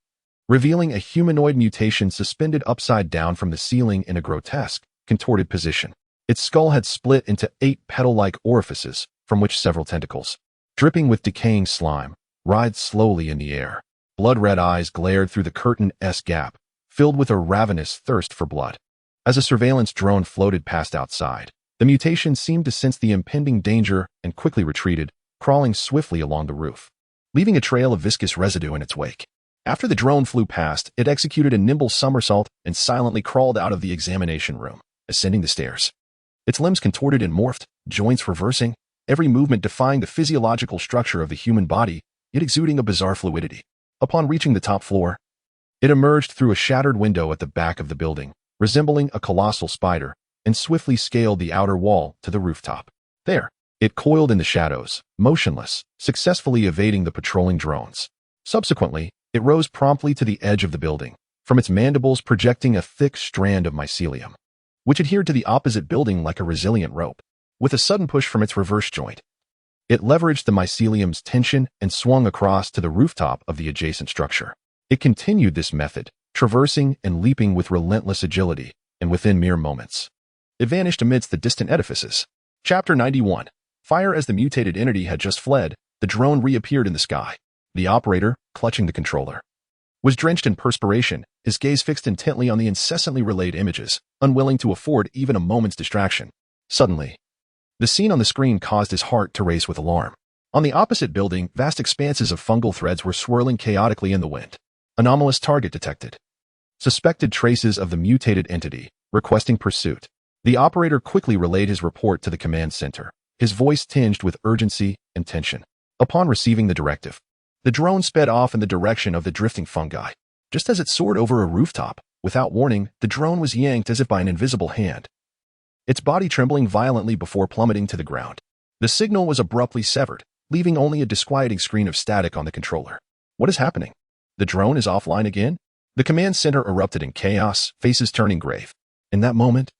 revealing a humanoid mutation suspended upside down from the ceiling in a grotesque, contorted position. Its skull had split into 8 petal-like orifices, from which several tentacles, dripping with decaying slime, writhed slowly in the air. Blood-red eyes glared through the curtain-s gap, filled with a ravenous thirst for blood. As a surveillance drone floated past outside, the mutation seemed to sense the impending danger and quickly retreated, crawling swiftly along the roof, leaving a trail of viscous residue in its wake. After the drone flew past, it executed a nimble somersault and silently crawled out of the examination room, ascending the stairs. Its limbs contorted and morphed, joints reversing, every movement defying the physiological structure of the human body, yet exuding a bizarre fluidity. Upon reaching the top floor, it emerged through a shattered window at the back of the building, resembling a colossal spider, and swiftly scaled the outer wall to the rooftop. There, it coiled in the shadows, motionless, successfully evading the patrolling drones. Subsequently, it rose promptly to the edge of the building, from its mandibles projecting a thick strand of mycelium, which adhered to the opposite building like a resilient rope. With a sudden push from its reverse joint, it leveraged the mycelium's tension and swung across to the rooftop of the adjacent structure. It continued this method, traversing and leaping with relentless agility, and within mere moments, it vanished amidst the distant edifices. Chapter 91. Fire. As the mutated entity had just fled, the drone reappeared in the sky. The operator, clutching the controller, was drenched in perspiration, his gaze fixed intently on the incessantly relayed images, unwilling to afford even a moment's distraction. Suddenly, the scene on the screen caused his heart to race with alarm. On the opposite building, vast expanses of fungal threads were swirling chaotically in the wind. Anomalous target detected. Suspected traces of the mutated entity, requesting pursuit. The operator quickly relayed his report to the command center, his voice tinged with urgency and tension. Upon receiving the directive, the drone sped off in the direction of the drifting fungi. Just as it soared over a rooftop, without warning, the drone was yanked as if by an invisible hand, its body trembling violently before plummeting to the ground. The signal was abruptly severed, leaving only a disquieting screen of static on the controller. What is happening? The drone is offline again? The command center erupted in chaos, faces turning grave. In that moment,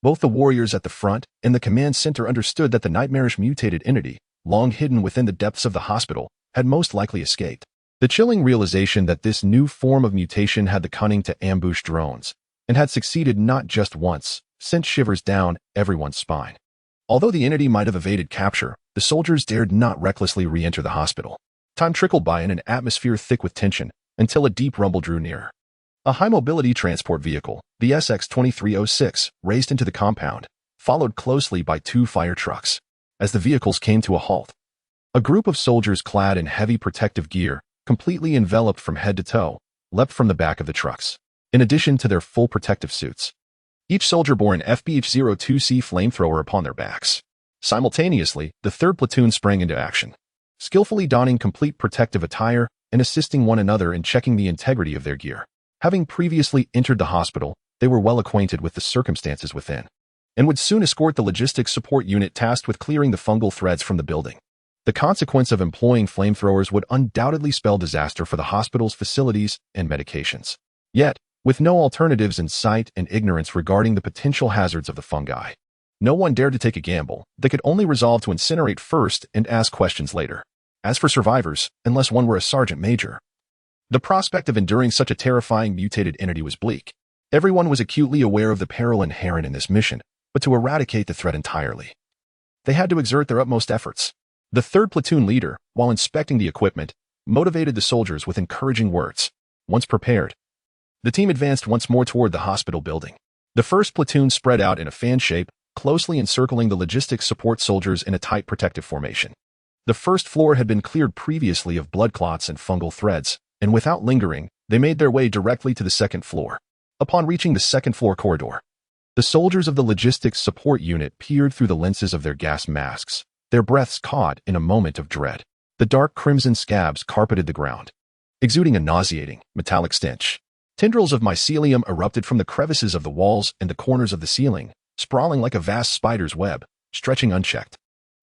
both the warriors at the front and the command center understood that the nightmarish mutated entity, long hidden within the depths of the hospital, had most likely escaped. The chilling realization that this new form of mutation had the cunning to ambush drones, and had succeeded not just once, sent shivers down everyone's spine. Although the entity might have evaded capture, the soldiers dared not recklessly re-enter the hospital. Time trickled by in an atmosphere thick with tension, until a deep rumble drew nearer. A high-mobility transport vehicle, the SX-2306, raced into the compound, followed closely by 2 fire trucks. As the vehicles came to a halt, a group of soldiers clad in heavy protective gear, completely enveloped from head to toe, leapt from the back of the trucks. In addition to their full protective suits, each soldier bore an FBH-02C flamethrower upon their backs. Simultaneously, the 3rd platoon sprang into action, skillfully donning complete protective attire and assisting one another in checking the integrity of their gear. Having previously entered the hospital, they were well acquainted with the circumstances within, and would soon escort the logistics support unit tasked with clearing the fungal threads from the building. The consequence of employing flamethrowers would undoubtedly spell disaster for the hospital's facilities and medications. Yet, with no alternatives in sight and ignorance regarding the potential hazards of the fungi, no one dared to take a gamble. They could only resolve to incinerate first and ask questions later. As for survivors, unless one were a sergeant major, the prospect of enduring such a terrifying mutated entity was bleak. Everyone was acutely aware of the peril inherent in this mission, but to eradicate the threat entirely, they had to exert their utmost efforts. The 3rd platoon leader, while inspecting the equipment, motivated the soldiers with encouraging words. Once prepared, the team advanced once more toward the hospital building. The 1st platoon spread out in a fan shape, closely encircling the logistics support soldiers in a tight protective formation. The 1st floor had been cleared previously of blood clots and fungal threads, and without lingering, they made their way directly to the 2nd floor. Upon reaching the 2nd floor corridor, the soldiers of the logistics support unit peered through the lenses of their gas masks, their breaths caught in a moment of dread. The dark crimson scabs carpeted the ground, exuding a nauseating, metallic stench. Tendrils of mycelium erupted from the crevices of the walls and the corners of the ceiling, sprawling like a vast spider's web, stretching unchecked.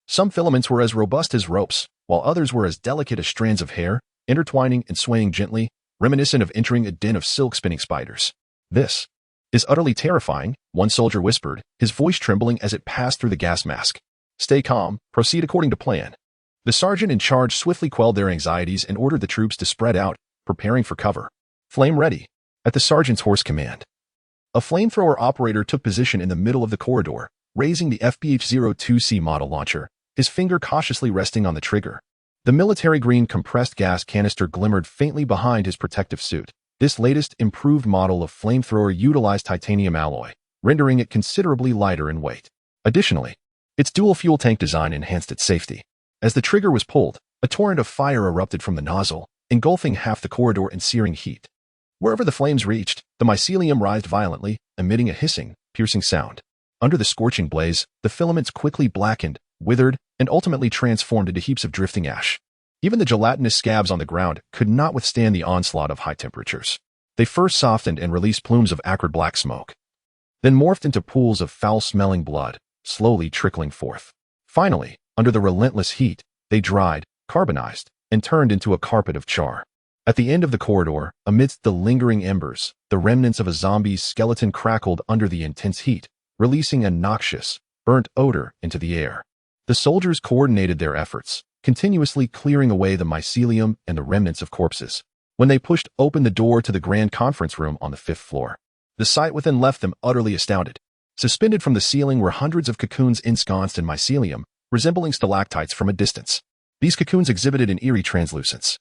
Some filaments were as robust as ropes, while others were as delicate as strands of hair, intertwining and swaying gently, reminiscent of entering a den of silk-spinning spiders. "This is utterly terrifying," one soldier whispered, his voice trembling as it passed through the gas mask. "Stay calm, proceed according to plan." The sergeant in charge swiftly quelled their anxieties and ordered the troops to spread out, preparing for cover. "Flame ready," at the sergeant's hoarse command. A flamethrower operator took position in the middle of the corridor, raising the FBH-02C model launcher, his finger cautiously resting on the trigger. The military-green compressed gas canister glimmered faintly behind his protective suit. This latest, improved model of flamethrower utilized titanium alloy, rendering it considerably lighter in weight. Additionally, its dual-fuel tank design enhanced its safety. As the trigger was pulled, a torrent of fire erupted from the nozzle, engulfing half the corridor in searing heat. Wherever the flames reached, the mycelium writhed violently, emitting a hissing, piercing sound. Under the scorching blaze, the filaments quickly blackened, withered, and ultimately transformed into heaps of drifting ash. Even the gelatinous scabs on the ground could not withstand the onslaught of high temperatures. They first softened and released plumes of acrid black smoke, then morphed into pools of foul-smelling blood, slowly trickling forth. Finally, under the relentless heat, they dried, carbonized, and turned into a carpet of char. At the end of the corridor, amidst the lingering embers, the remnants of a zombie's skeleton crackled under the intense heat, releasing a noxious, burnt odor into the air. The soldiers coordinated their efforts, continuously clearing away the mycelium and the remnants of corpses. When they pushed open the door to the grand conference room on the 5th floor, the sight within left them utterly astounded. Suspended from the ceiling were hundreds of cocoons ensconced in mycelium, resembling stalactites from a distance. These cocoons exhibited an eerie translucence,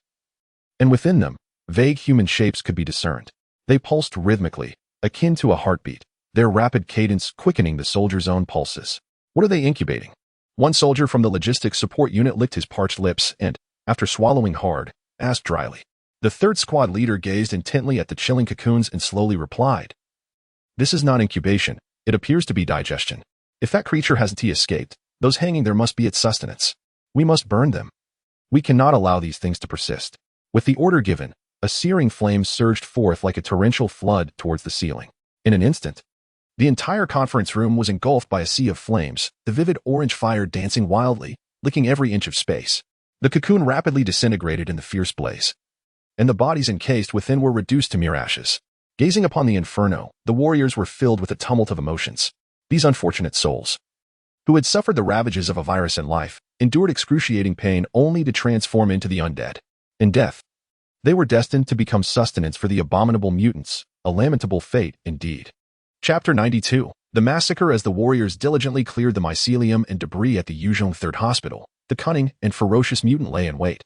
and within them, vague human shapes could be discerned. They pulsed rhythmically, akin to a heartbeat, their rapid cadence quickening the soldiers' own pulses. "What are they incubating?" One soldier from the logistics support unit licked his parched lips and, after swallowing hard, asked dryly. The 3rd squad leader gazed intently at the chilling cocoons and slowly replied, "This is not incubation. It appears to be digestion. If that creature hasn't escaped, those hanging there must be its sustenance. We must burn them. We cannot allow these things to persist." With the order given, a searing flame surged forth like a torrential flood towards the ceiling. In an instant, the entire conference room was engulfed by a sea of flames, the vivid orange fire dancing wildly, licking every inch of space. The cocoon rapidly disintegrated in the fierce blaze, and the bodies encased within were reduced to mere ashes. Gazing upon the inferno, the warriors were filled with a tumult of emotions. These unfortunate souls, who had suffered the ravages of a virus in life, endured excruciating pain only to transform into the undead. In death, they were destined to become sustenance for the abominable mutants, a lamentable fate indeed. Chapter 92. The Massacre. As the warriors diligently cleared the mycelium and debris at the Yuzhong 3rd Hospital, the cunning and ferocious mutant lay in wait,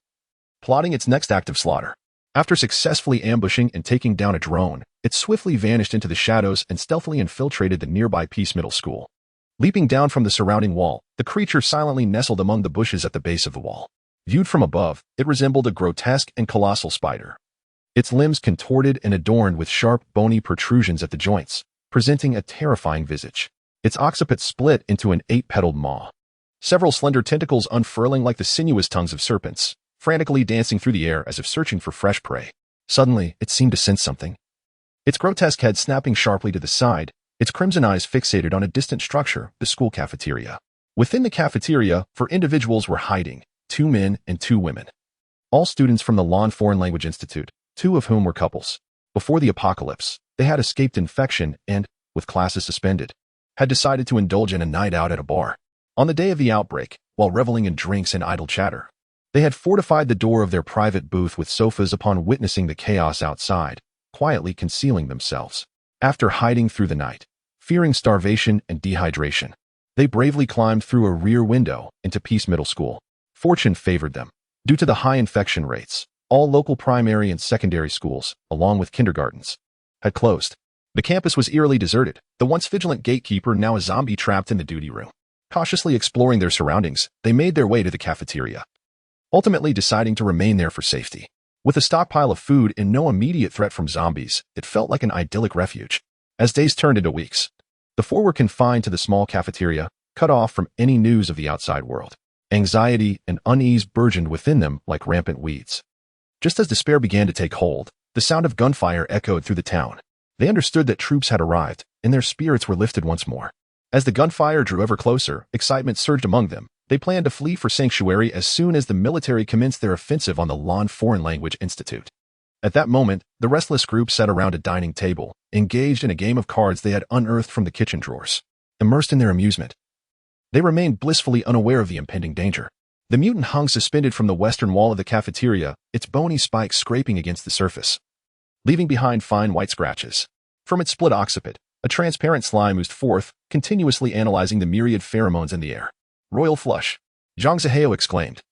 plotting its next act of slaughter. After successfully ambushing and taking down a drone, it swiftly vanished into the shadows and stealthily infiltrated the nearby Peace Middle School. Leaping down from the surrounding wall, the creature silently nestled among the bushes at the base of the wall. Viewed from above, it resembled a grotesque and colossal spider. Its limbs contorted and adorned with sharp, bony protrusions at the joints, presenting a terrifying visage. Its occiput split into an 8-petaled maw, several slender tentacles unfurling like the sinuous tongues of serpents, frantically dancing through the air as if searching for fresh prey. Suddenly, it seemed to sense something. Its grotesque head snapping sharply to the side, its crimson eyes fixated on a distant structure, the school cafeteria. Within the cafeteria, 4 individuals were hiding, 2 men and 2 women. All students from the Lan Foreign Language Institute, 2 of whom were couples. Before the apocalypse, they had escaped infection and, with classes suspended, had decided to indulge in a night out at a bar. On the day of the outbreak, while reveling in drinks and idle chatter, they had fortified the door of their private booth with sofas upon witnessing the chaos outside, quietly concealing themselves. After hiding through the night, fearing starvation and dehydration, they bravely climbed through a rear window into Peace Middle School. Fortune favored them. Due to the high infection rates, all local primary and secondary schools, along with kindergartens, had closed. The campus was eerily deserted, the once vigilant gatekeeper now a zombie trapped in the duty room. Cautiously exploring their surroundings, they made their way to the cafeteria, ultimately deciding to remain there for safety. With a stockpile of food and no immediate threat from zombies, it felt like an idyllic refuge. As days turned into weeks, the 4 were confined to the small cafeteria, cut off from any news of the outside world. Anxiety and unease burgeoned within them like rampant weeds. Just as despair began to take hold, the sound of gunfire echoed through the town. They understood that troops had arrived, and their spirits were lifted once more. As the gunfire drew ever closer, excitement surged among them. They planned to flee for sanctuary as soon as the military commenced their offensive on the Lan Foreign Language Institute. At that moment, the restless group sat around a dining table, engaged in a game of cards they had unearthed from the kitchen drawers. Immersed in their amusement, they remained blissfully unaware of the impending danger. The mutant hung suspended from the western wall of the cafeteria, its bony spikes scraping against the surface, leaving behind fine white scratches. From its split occiput, a transparent slime oozed forth, continuously analyzing the myriad pheromones in the air. Royal flush, Zhang Zihao exclaimed,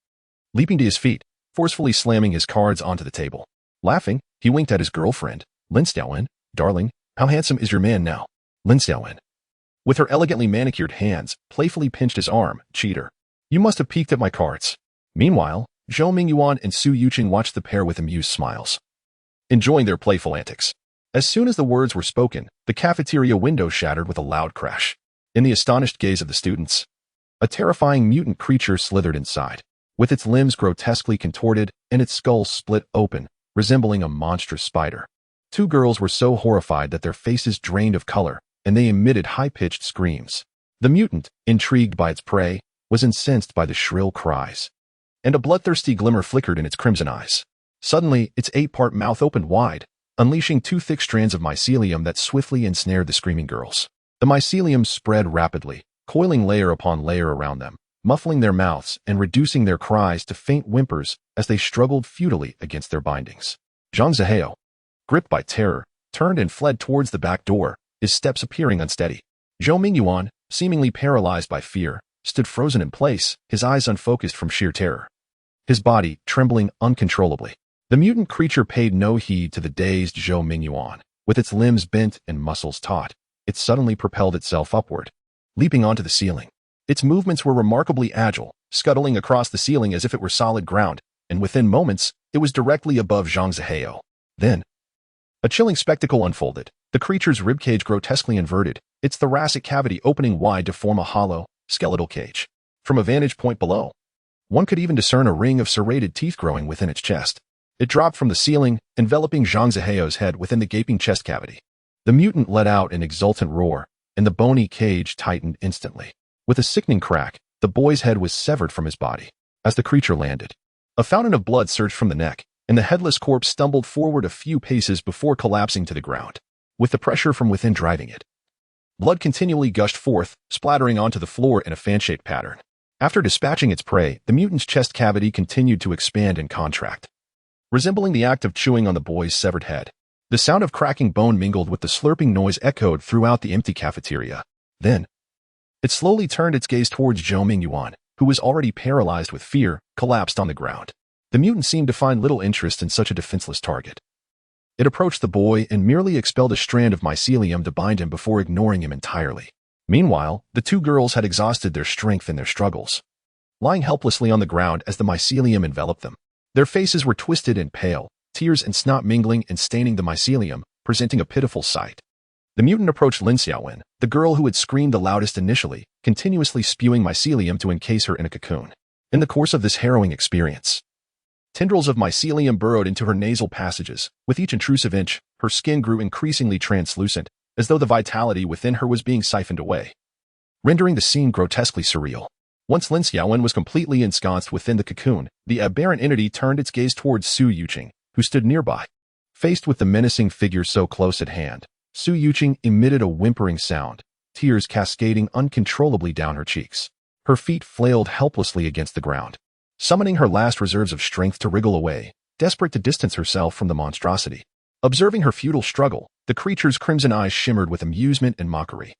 leaping to his feet, forcefully slamming his cards onto the table. Laughing, he winked at his girlfriend, Lin Xiaowen. Darling, how handsome is your man now? Lin Xiaowen, with her elegantly manicured hands, playfully pinched his arm. Cheater. You must have peeked at my cards. Meanwhile, Zhou Mingyuan and Su Yuqing watched the pair with amused smiles, enjoying their playful antics. As soon as the words were spoken, the cafeteria window shattered with a loud crash. In the astonished gaze of the students, a terrifying mutant creature slithered inside, with its limbs grotesquely contorted and its skull split open, resembling a monstrous spider. 2 girls were so horrified that their faces drained of color, and they emitted high-pitched screams. The mutant, intrigued by its prey, was incensed by the shrill cries, and a bloodthirsty glimmer flickered in its crimson eyes. Suddenly, its 8-part mouth opened wide, unleashing 2 thick strands of mycelium that swiftly ensnared the screaming girls. The mycelium spread rapidly, coiling layer upon layer around them, muffling their mouths and reducing their cries to faint whimpers as they struggled futilely against their bindings. Zhang Zihao, gripped by terror, turned and fled towards the back door, his steps appearing unsteady. Zhou Mingyuan, seemingly paralyzed by fear, stood frozen in place, his eyes unfocused from sheer terror, his body trembling uncontrollably. The mutant creature paid no heed to the dazed Zhou Mingyuan. With its limbs bent and muscles taut, it suddenly propelled itself upward, leaping onto the ceiling. Its movements were remarkably agile, scuttling across the ceiling as if it were solid ground, and within moments, it was directly above Zhang Zihao. Then, a chilling spectacle unfolded. The creature's ribcage grotesquely inverted, its thoracic cavity opening wide to form a hollow, skeletal cage. From a vantage point below, one could even discern a ring of serrated teeth growing within its chest. It dropped from the ceiling, enveloping Zhang Zihao's head within the gaping chest cavity. The mutant let out an exultant roar, and the bony cage tightened instantly. With a sickening crack, the boy's head was severed from his body. As the creature landed, a fountain of blood surged from the neck, and the headless corpse stumbled forward a few paces before collapsing to the ground, with the pressure from within driving it. Blood continually gushed forth, splattering onto the floor in a fan-shaped pattern. After dispatching its prey, the mutant's chest cavity continued to expand and contract, resembling the act of chewing on the boy's severed head. The sound of cracking bone mingled with the slurping noise echoed throughout the empty cafeteria. Then, it slowly turned its gaze towards Zhou Mingyuan, who was already paralyzed with fear, collapsed on the ground. The mutant seemed to find little interest in such a defenseless target. It approached the boy and merely expelled a strand of mycelium to bind him before ignoring him entirely. Meanwhile, the 2 girls had exhausted their strength in their struggles, lying helplessly on the ground as the mycelium enveloped them. Their faces were twisted and pale, tears and snot mingling and staining the mycelium, presenting a pitiful sight. The mutant approached Lin Xiaowen, the girl who had screamed the loudest initially, continuously spewing mycelium to encase her in a cocoon. In the course of this harrowing experience, tendrils of mycelium burrowed into her nasal passages. With each intrusive inch, her skin grew increasingly translucent, as though the vitality within her was being siphoned away, rendering the scene grotesquely surreal. Once Lin Xiaowen was completely ensconced within the cocoon, the aberrant entity turned its gaze towards Su Yuqing, who stood nearby. Faced with the menacing figure so close at hand, Su Yuqing emitted a whimpering sound, tears cascading uncontrollably down her cheeks. Her feet flailed helplessly against the ground, summoning her last reserves of strength to wriggle away, desperate to distance herself from the monstrosity. Observing her futile struggle, the creature's crimson eyes shimmered with amusement and mockery,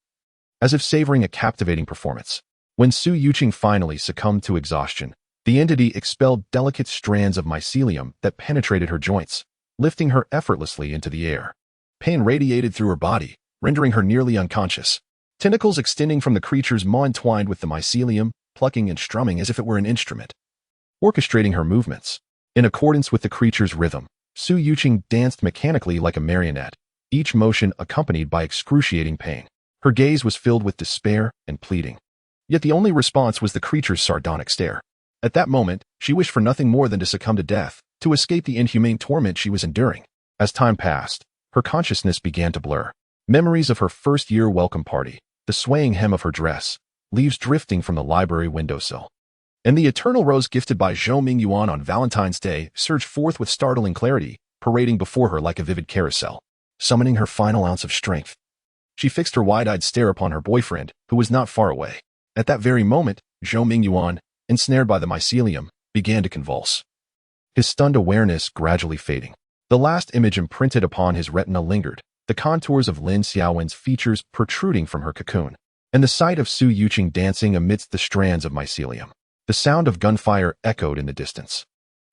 as if savoring a captivating performance. When Su Yuqing finally succumbed to exhaustion, the entity expelled delicate strands of mycelium that penetrated her joints, lifting her effortlessly into the air. Pain radiated through her body, rendering her nearly unconscious. Tentacles extending from the creature's maw entwined with the mycelium, plucking and strumming as if it were an instrument, orchestrating her movements. In accordance with the creature's rhythm, Su Yuqing danced mechanically like a marionette, each motion accompanied by excruciating pain. Her gaze was filled with despair and pleading. Yet the only response was the creature's sardonic stare. At that moment, she wished for nothing more than to succumb to death, to escape the inhumane torment she was enduring. As time passed, her consciousness began to blur. Memories of her first-year welcome party, the swaying hem of her dress, leaves drifting from the library windowsill, and the eternal rose gifted by Zhou Mingyuan on Valentine's Day surged forth with startling clarity, parading before her like a vivid carousel. Summoning her final ounce of strength, she fixed her wide-eyed stare upon her boyfriend, who was not far away. At that very moment, Zhou Mingyuan, ensnared by the mycelium, began to convulse, his stunned awareness gradually fading. The last image imprinted upon his retina lingered, the contours of Lin Xiaowen's features protruding from her cocoon, and the sight of Su Yuqing dancing amidst the strands of mycelium. The sound of gunfire echoed in the distance.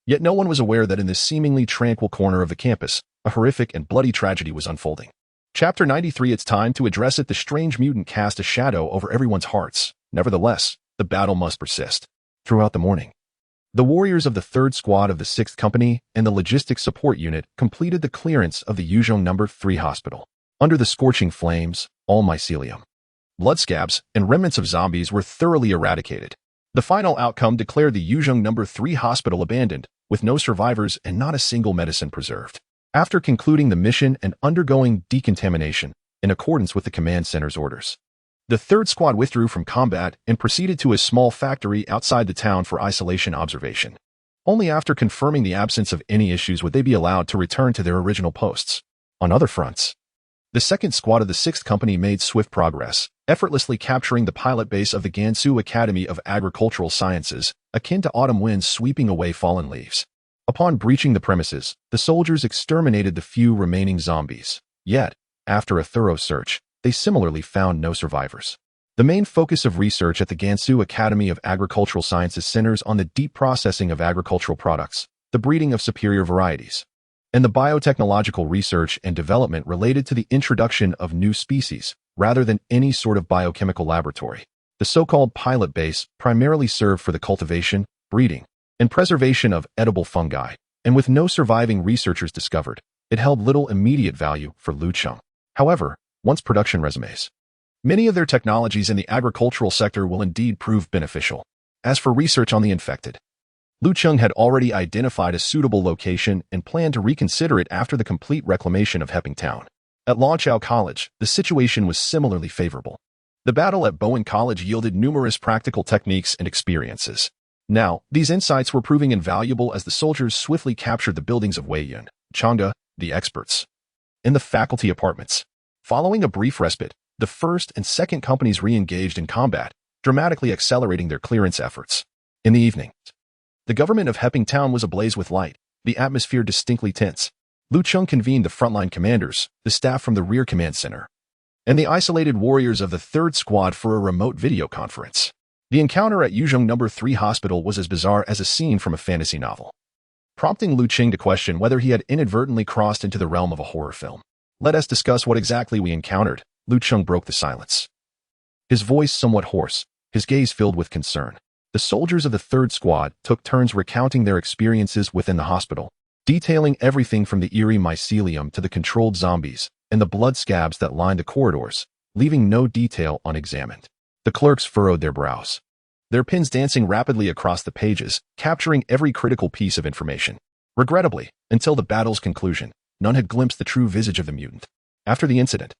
Yet no one was aware that in this seemingly tranquil corner of the campus, a horrific and bloody tragedy was unfolding. Chapter 93. It's time to address it. The strange mutant cast a shadow over everyone's hearts. Nevertheless, the battle must persist. Throughout the morning, the warriors of the 3rd Squad of the 6th Company and the Logistics Support Unit completed the clearance of the Yuzhong No. 3 hospital. Under the scorching flames, all mycelium, blood scabs, and remnants of zombies were thoroughly eradicated. The final outcome declared the Yuzhong No. 3 hospital abandoned, with no survivors and not a single medicine preserved. After concluding the mission and undergoing decontamination, in accordance with the command center's orders, the 3rd Squad withdrew from combat and proceeded to a small factory outside the town for isolation observation. Only after confirming the absence of any issues would they be allowed to return to their original posts. On other fronts, the 2nd Squad of the 6th Company made swift progress, effortlessly capturing the pilot base of the Gansu Academy of Agricultural Sciences, akin to autumn winds sweeping away fallen leaves. Upon breaching the premises, the soldiers exterminated the few remaining zombies. Yet, after a thorough search, they similarly found no survivors. The main focus of research at the Gansu Academy of Agricultural Sciences centers on the deep processing of agricultural products, the breeding of superior varieties, and the biotechnological research and development related to the introduction of new species, rather than any sort of biochemical laboratory. The so-called pilot base primarily served for the cultivation, breeding, and preservation of edible fungi, and with no surviving researchers discovered, it held little immediate value for Lu Cheng. However, once production resumes, many of their technologies in the agricultural sector will indeed prove beneficial. As for research on the infected, Lu Cheng had already identified a suitable location and planned to reconsider it after the complete reclamation of Hepping Town. At Longchao College, the situation was similarly favorable. The battle at Bowen College yielded numerous practical techniques and experiences. Now, these insights were proving invaluable as the soldiers swiftly captured the buildings of Weiyun, Changde, the experts, and the faculty apartments. Following a brief respite, the 1st and 2nd Companies re-engaged in combat, dramatically accelerating their clearance efforts. In the evening, the government of Hepping Town was ablaze with light, the atmosphere distinctly tense. Lu Cheng convened the frontline commanders, the staff from the rear command center, and the isolated warriors of the 3rd Squad for a remote video conference. The encounter at Yuzhong No. 3 hospital was as bizarre as a scene from a fantasy novel, prompting Lu Cheng to question whether he had inadvertently crossed into the realm of a horror film. Let us discuss what exactly we encountered. Lu Cheng broke the silence, his voice somewhat hoarse, his gaze filled with concern. The soldiers of the 3rd Squad took turns recounting their experiences within the hospital, detailing everything from the eerie mycelium to the controlled zombies and the blood scabs that lined the corridors, leaving no detail unexamined. The clerks furrowed their brows, their pens dancing rapidly across the pages, capturing every critical piece of information. Regrettably, until the battle's conclusion, none had glimpsed the true visage of the mutant. After the incident,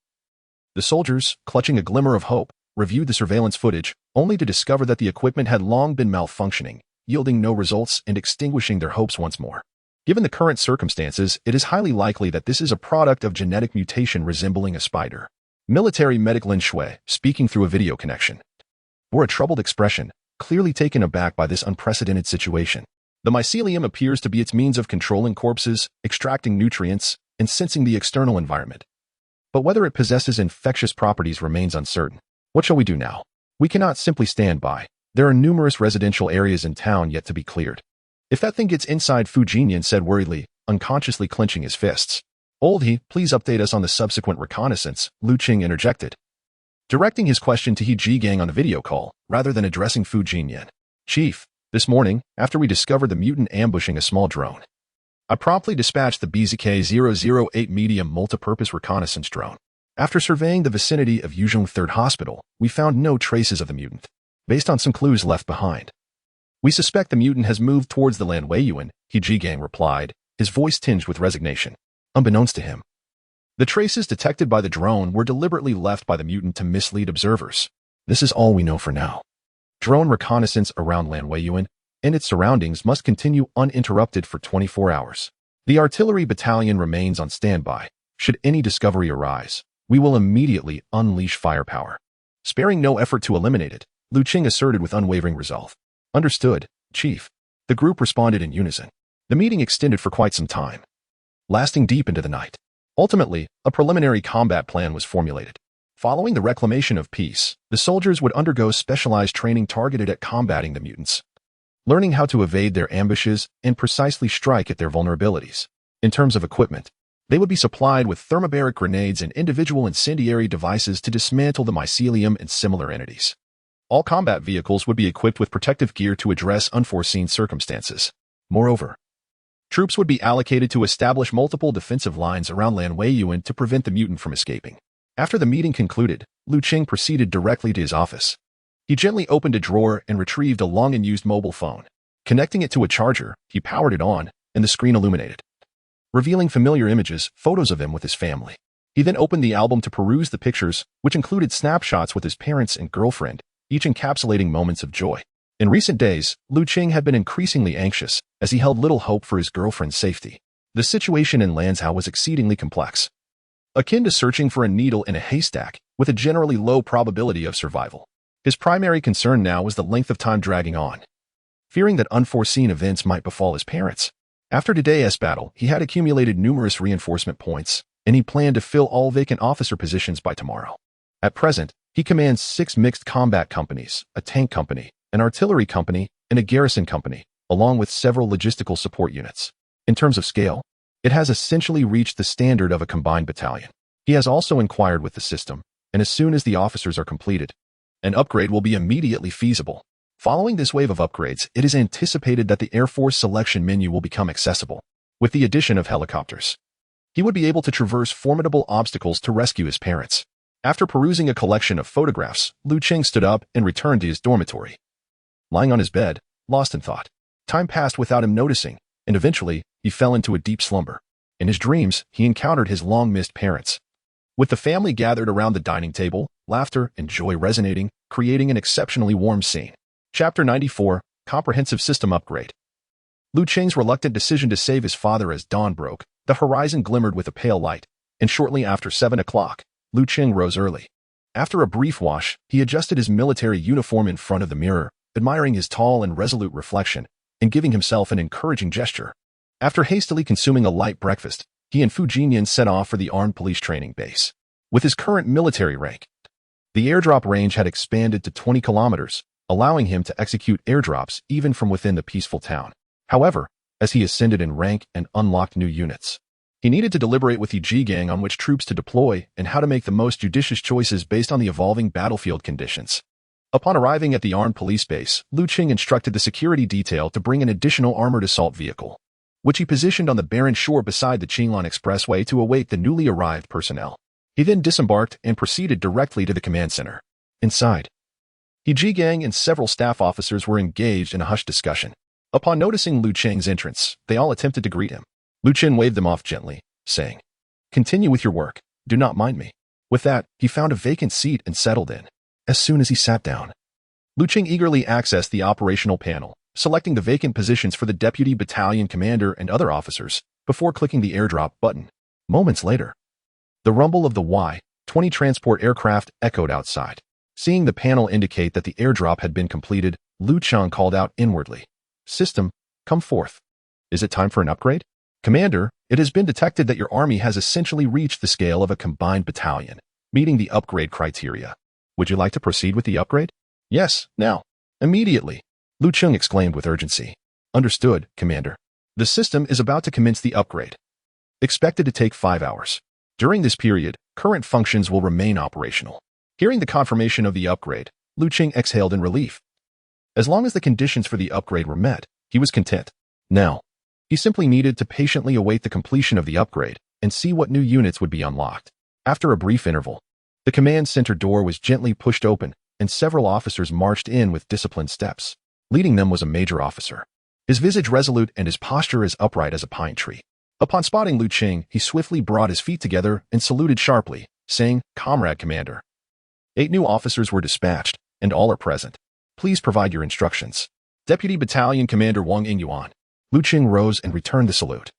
the soldiers, clutching a glimmer of hope, reviewed the surveillance footage, only to discover that the equipment had long been malfunctioning, yielding no results and extinguishing their hopes once more. Given the current circumstances, it is highly likely that this is a product of genetic mutation resembling a spider. Military medic Lin Shui, speaking through a video connection, bore a troubled expression, clearly taken aback by this unprecedented situation. The mycelium appears to be its means of controlling corpses, extracting nutrients, and sensing the external environment. But whether it possesses infectious properties remains uncertain. What shall we do now? We cannot simply stand by. There are numerous residential areas in town yet to be cleared. If that thing gets inside, Fu Jinyan said worriedly, unconsciously clenching his fists. Old He, please update us on the subsequent reconnaissance, Lu Cheng interjected, directing his question to He Jigang on the video call, rather than addressing Fu Jinyan. Chief, this morning, after we discovered the mutant ambushing a small drone, I promptly dispatched the BZK-008 medium multipurpose reconnaissance drone. After surveying the vicinity of Yuzhong 3rd Hospital, we found no traces of the mutant, based on some clues left behind. We suspect the mutant has moved towards the Lan Weiyuan, He Jigang replied, his voice tinged with resignation. Unbeknownst to him, the traces detected by the drone were deliberately left by the mutant to mislead observers. This is all we know for now. Drone reconnaissance around Lan Weiyuan and its surroundings must continue uninterrupted for 24 hours. The artillery battalion remains on standby. Should any discovery arise, we will immediately unleash firepower, sparing no effort to eliminate it, Lu Cheng asserted with unwavering resolve. Understood, Chief. The group responded in unison. The meeting extended for quite some time, lasting deep into the night. Ultimately, a preliminary combat plan was formulated. Following the reclamation of peace, the soldiers would undergo specialized training targeted at combating the mutants, learning how to evade their ambushes and precisely strike at their vulnerabilities. In terms of equipment, they would be supplied with thermobaric grenades and individual incendiary devices to dismantle the mycelium and similar entities. All combat vehicles would be equipped with protective gear to address unforeseen circumstances. Moreover, troops would be allocated to establish multiple defensive lines around Lan Weiyuan to prevent the mutant from escaping. After the meeting concluded, Lu Cheng proceeded directly to his office. He gently opened a drawer and retrieved a long-unused mobile phone. Connecting it to a charger, he powered it on, and the screen illuminated, revealing familiar images, photos of him with his family. He then opened the album to peruse the pictures, which included snapshots with his parents and girlfriend, each encapsulating moments of joy. In recent days, Lu Cheng had been increasingly anxious, as he held little hope for his girlfriend's safety. The situation in Lanzhou was exceedingly complex, akin to searching for a needle in a haystack, with a generally low probability of survival. His primary concern now was the length of time dragging on, fearing that unforeseen events might befall his parents. After today's battle, he had accumulated numerous reinforcement points, and he planned to fill all vacant officer positions by tomorrow. At present, he commands 6 mixed combat companies, a tank company, an artillery company, and a garrison company, along with several logistical support units. In terms of scale, it has essentially reached the standard of a combined battalion. He has also inquired with the system, and as soon as the officers are completed, an upgrade will be immediately feasible. Following this wave of upgrades, it is anticipated that the Air Force selection menu will become accessible. With the addition of helicopters, he would be able to traverse formidable obstacles to rescue his parents. After perusing a collection of photographs, Lu Cheng stood up and returned to his dormitory. Lying on his bed, lost in thought, time passed without him noticing, and eventually, he fell into a deep slumber. In his dreams, he encountered his long-missed parents. With the family gathered around the dining table, laughter and joy resonating, creating an exceptionally warm scene. Chapter 94, Comprehensive System Upgrade. Lu Cheng's reluctant decision to save his father as dawn broke, the horizon glimmered with a pale light, and shortly after 7 o'clock, Lu Cheng rose early. After a brief wash, he adjusted his military uniform in front of the mirror, admiring his tall and resolute reflection, and giving himself an encouraging gesture. After hastily consuming a light breakfast, he and Fu Jinyan set off for the armed police training base. With his current military rank, the airdrop range had expanded to 20 kilometers, allowing him to execute airdrops even from within the peaceful town. However, as he ascended in rank and unlocked new units, he needed to deliberate with He Jigang on which troops to deploy and how to make the most judicious choices based on the evolving battlefield conditions. Upon arriving at the armed police base, Lu Cheng instructed the security detail to bring an additional armored assault vehicle, which he positioned on the barren shore beside the Qinglan Expressway to await the newly arrived personnel. He then disembarked and proceeded directly to the command center. Inside, He Jigang and several staff officers were engaged in a hushed discussion. Upon noticing Lu Cheng's entrance, they all attempted to greet him. Lu Cheng waved them off gently, saying, "Continue with your work. Do not mind me." With that, he found a vacant seat and settled in. As soon as he sat down, Lu Cheng eagerly accessed the operational panel, selecting the vacant positions for the deputy battalion commander and other officers before clicking the airdrop button. Moments later, the rumble of the Y-20 transport aircraft echoed outside. Seeing the panel indicate that the airdrop had been completed, Lu Cheng called out inwardly, "System, come forth. Is it time for an upgrade?" "Commander, it has been detected that your army has essentially reached the scale of a combined battalion, meeting the upgrade criteria. Would you like to proceed with the upgrade?" "Yes, now. Immediately," Lu Cheng exclaimed with urgency. "Understood, Commander. The system is about to commence the upgrade. Expected to take 5 hours. During this period, current functions will remain operational." Hearing the confirmation of the upgrade, Lu Cheng exhaled in relief. As long as the conditions for the upgrade were met, he was content. Now, he simply needed to patiently await the completion of the upgrade and see what new units would be unlocked. After a brief interval, the command center door was gently pushed open and several officers marched in with disciplined steps. Leading them was a major officer, his visage resolute and his posture as upright as a pine tree. Upon spotting Lu Cheng, he swiftly brought his feet together and saluted sharply, saying, "Comrade Commander." 8 new officers were dispatched, and all are present. Please provide your instructions. Deputy Battalion Commander Wang Yingyuan. Lu Cheng rose and returned the salute,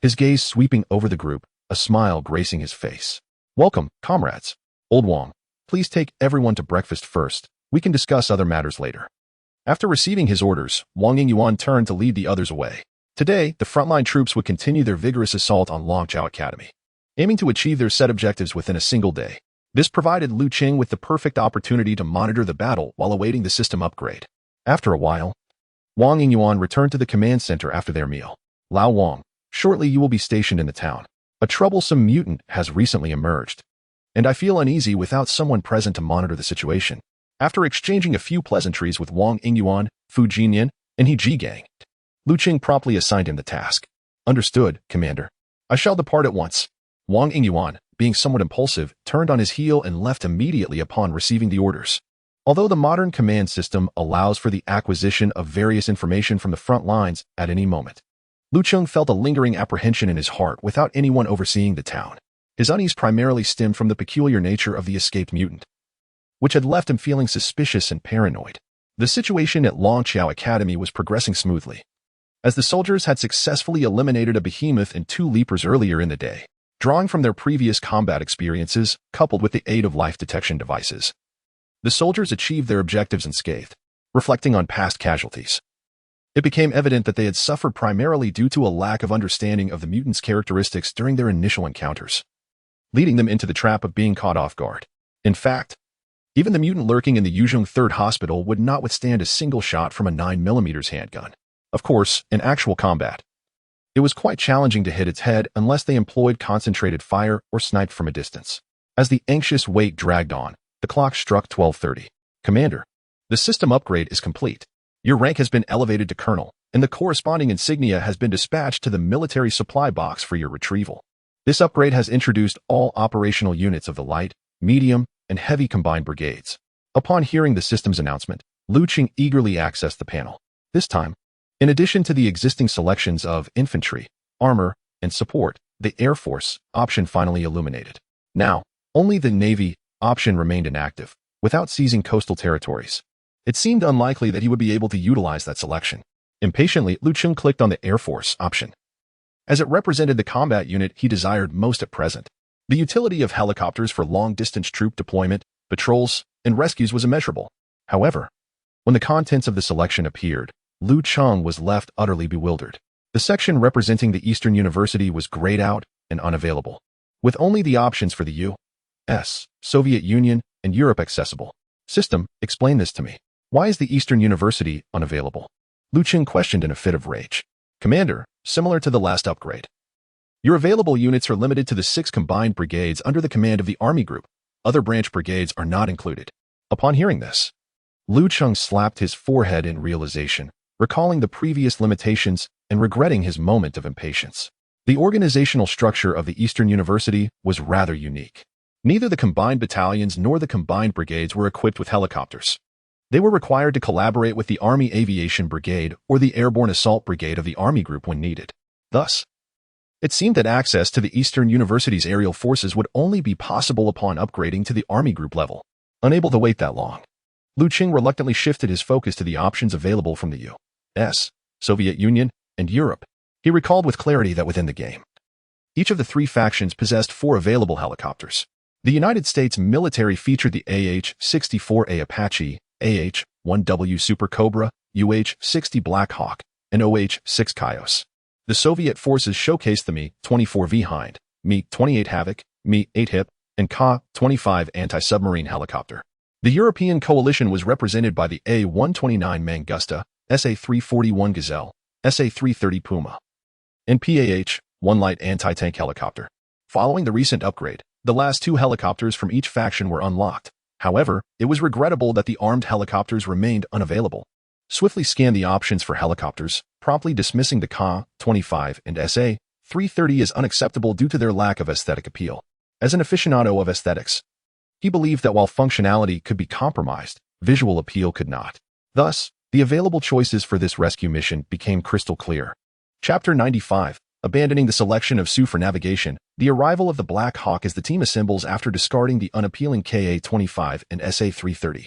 his gaze sweeping over the group, a smile gracing his face. "Welcome, comrades. Old Wang, please take everyone to breakfast first. We can discuss other matters later." After receiving his orders, Wang Yingyuan turned to lead the others away. Today, the frontline troops would continue their vigorous assault on Longzhou Academy, aiming to achieve their set objectives within a single day. This provided Lu Cheng with the perfect opportunity to monitor the battle while awaiting the system upgrade. After a while, Wang Yingyuan returned to the command center after their meal. "Lao Wang, shortly you will be stationed in the town. A troublesome mutant has recently emerged, and I feel uneasy without someone present to monitor the situation." After exchanging a few pleasantries with Wang Yingyuan, Fu Jinyan, and He Jigang, Lu Cheng promptly assigned him the task. "Understood, Commander. I shall depart at once." Wang Yingyuan, being somewhat impulsive, turned on his heel and left immediately upon receiving the orders. Although the modern command system allows for the acquisition of various information from the front lines at any moment, Lu Cheng felt a lingering apprehension in his heart without anyone overseeing the town. His unease primarily stemmed from the peculiar nature of the escaped mutant, which had left him feeling suspicious and paranoid. The situation at Longzhou Academy was progressing smoothly, as the soldiers had successfully eliminated a behemoth and 2 leapers earlier in the day. Drawing from their previous combat experiences, coupled with the aid of life detection devices, the soldiers achieved their objectives unscathed. Reflecting on past casualties, it became evident that they had suffered primarily due to a lack of understanding of the mutants' characteristics during their initial encounters, leading them into the trap of being caught off guard. In fact, even the mutant lurking in the Yuzhong 3rd Hospital would not withstand a single shot from a 9mm handgun. Of course, in actual combat, it was quite challenging to hit its head unless they employed concentrated fire or sniped from a distance. As the anxious wait dragged on, the clock struck 12:30. "Commander, the system upgrade is complete. Your rank has been elevated to colonel, and the corresponding insignia has been dispatched to the military supply box for your retrieval. This upgrade has introduced all operational units of the light, medium, and heavy combined brigades." Upon hearing the system's announcement, Lu Cheng eagerly accessed the panel. This time, in addition to the existing selections of infantry, armor, and support, the Air Force option finally illuminated. Now, only the Navy option remained inactive, without seizing coastal territories. It seemed unlikely that he would be able to utilize that selection. Impatiently, Lu Cheng clicked on the Air Force option, as it represented the combat unit he desired most at present. The utility of helicopters for long-distance troop deployment, patrols, and rescues was immeasurable. However, when the contents of the selection appeared, Lu Cheng was left utterly bewildered. The section representing the Eastern University was grayed out and unavailable, with only the options for the U.S., Soviet Union, and Europe accessible. "System, explain this to me. Why is the Eastern University unavailable?" Lu Cheng questioned in a fit of rage. "Commander, similar to the last upgrade, your available units are limited to the 6 combined brigades under the command of the Army Group. Other branch brigades are not included." Upon hearing this, Lu Cheng slapped his forehead in realization, recalling the previous limitations and regretting his moment of impatience. The organizational structure of the Eastern University was rather unique. Neither the combined battalions nor the combined brigades were equipped with helicopters. They were required to collaborate with the Army Aviation Brigade or the Airborne Assault Brigade of the Army Group when needed. Thus, it seemed that access to the Eastern University's aerial forces would only be possible upon upgrading to the Army Group level. Unable to wait that long, Lu Cheng reluctantly shifted his focus to the options available from the U.S., Soviet Union, and Europe. He recalled with clarity that within the game, each of the three factions possessed 4 available helicopters. The United States military featured the AH-64A Apache, AH-1W Super Cobra, UH-60 Black Hawk, and OH-6 Coyote. The Soviet forces showcased the Mi-24V Hind, Mi-28 Havoc, Mi-8 Hip, and Ka-25 anti-submarine helicopter. The European coalition was represented by the A-129 Mangusta, SA-341 Gazelle, SA-330 Puma, and PAH-1 light anti-tank helicopter. Following the recent upgrade, the last 2 helicopters from each faction were unlocked. However, it was regrettable that the armed helicopters remained unavailable. Swiftly scanned the options for helicopters, promptly dismissing the Ka-25 and SA-330 as unacceptable due to their lack of aesthetic appeal. As an aficionado of aesthetics, he believed that while functionality could be compromised, visual appeal could not. Thus, the available choices for this rescue mission became crystal clear. Chapter 95. Abandoning the selection of Sioux for navigation, the arrival of the Black Hawk as the team assembles after discarding the unappealing Ka-25 and SA-330.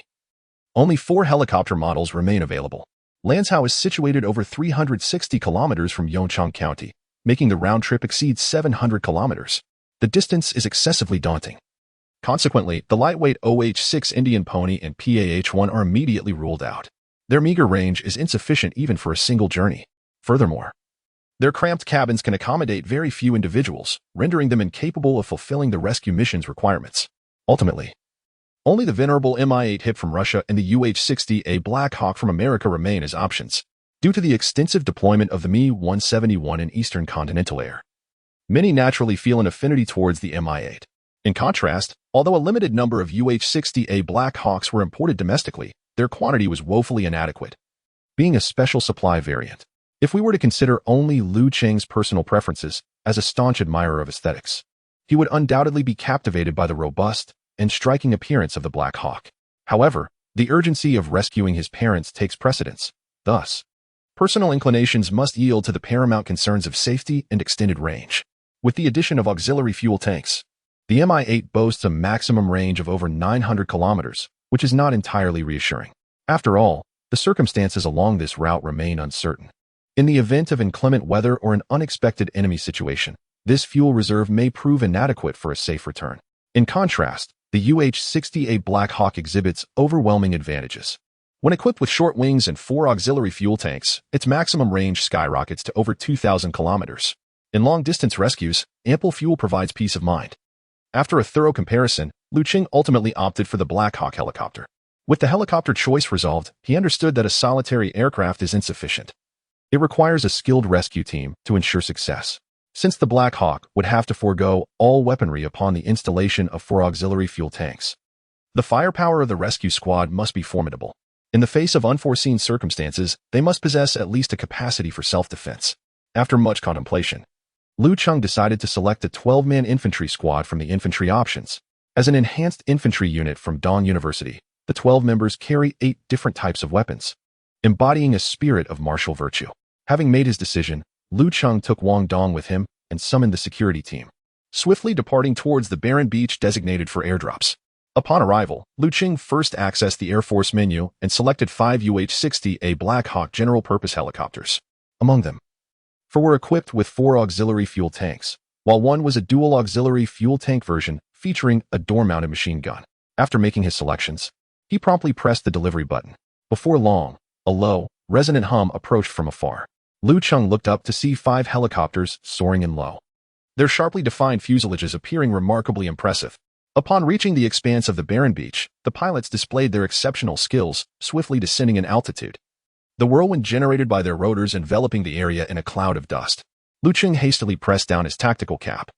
Only 4 helicopter models remain available. Lanzhou is situated over 360 kilometers from Yongchang County, making the round trip exceed 700 kilometers. The distance is excessively daunting. Consequently, the lightweight OH-6 Indian Pony and PAH-1 are immediately ruled out. Their meager range is insufficient even for a single journey. Furthermore, their cramped cabins can accommodate very few individuals, rendering them incapable of fulfilling the rescue mission's requirements. Ultimately, only the venerable Mi-8 Hip from Russia and the UH-60A Black Hawk from America remain as options, due to the extensive deployment of the Mi-171 in eastern continental air. Many naturally feel an affinity towards the Mi-8. In contrast, although a limited number of UH-60A Black Hawks were imported domestically, their quantity was woefully inadequate, being a special supply variant. If we were to consider only Lu Cheng's personal preferences as a staunch admirer of aesthetics, he would undoubtedly be captivated by the robust and striking appearance of the Black Hawk. However, the urgency of rescuing his parents takes precedence. Thus, personal inclinations must yield to the paramount concerns of safety and extended range. With the addition of auxiliary fuel tanks, the Mi-8 boasts a maximum range of over 900 kilometers, which is not entirely reassuring. After all, the circumstances along this route remain uncertain. In the event of inclement weather or an unexpected enemy situation, this fuel reserve may prove inadequate for a safe return. In contrast, the UH-60A Black Hawk exhibits overwhelming advantages. When equipped with short wings and 4 auxiliary fuel tanks, its maximum range skyrockets to over 2,000 kilometers. In long-distance rescues, ample fuel provides peace of mind. After a thorough comparison, Lu Cheng ultimately opted for the Black Hawk helicopter. With the helicopter choice resolved, he understood that a solitary aircraft is insufficient. It requires a skilled rescue team to ensure success. Since the Black Hawk would have to forego all weaponry upon the installation of 4 auxiliary fuel tanks, the firepower of the rescue squad must be formidable. In the face of unforeseen circumstances, they must possess at least a capacity for self-defense. After much contemplation, Lu Cheng decided to select a 12-man infantry squad from the infantry options. As an enhanced infantry unit from Dong University, the 12 members carry 8 different types of weapons, embodying a spirit of martial virtue. Having made his decision, Lu Cheng took Wang Dong with him and summoned the security team, swiftly departing towards the barren beach designated for airdrops. Upon arrival, Lu Cheng first accessed the Air Force menu and selected 5 UH-60A Black Hawk general-purpose helicopters. Among them, 4 were equipped with 4 auxiliary fuel tanks, while 1 was a dual auxiliary fuel tank version featuring a door-mounted machine gun. After making his selections, he promptly pressed the delivery button. Before long, a low, resonant hum approached from afar. Lu Cheng looked up to see 5 helicopters soaring in low, their sharply defined fuselages appearing remarkably impressive. Upon reaching the expanse of the barren beach, the pilots displayed their exceptional skills, swiftly descending in altitude, the whirlwind generated by their rotors enveloping the area in a cloud of dust. Lu Cheng hastily pressed down his tactical cap,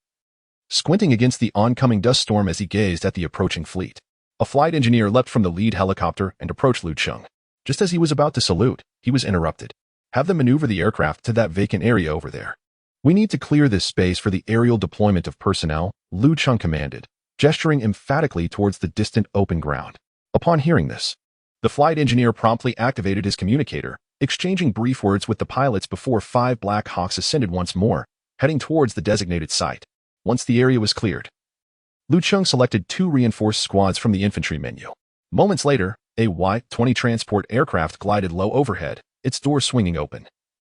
squinting against the oncoming dust storm as he gazed at the approaching fleet. A flight engineer leapt from the lead helicopter and approached Lu Cheng. Just as he was about to salute, he was interrupted. "Have them maneuver the aircraft to that vacant area over there. We need to clear this space for the aerial deployment of personnel," Lu Cheng commanded, gesturing emphatically towards the distant open ground. Upon hearing this, the flight engineer promptly activated his communicator, exchanging brief words with the pilots before 5 Black Hawks ascended once more, heading towards the designated site. Once the area was cleared, Lu Cheng selected 2 reinforced squads from the infantry menu. Moments later, a Y-20 transport aircraft glided low overhead, its doors swinging open,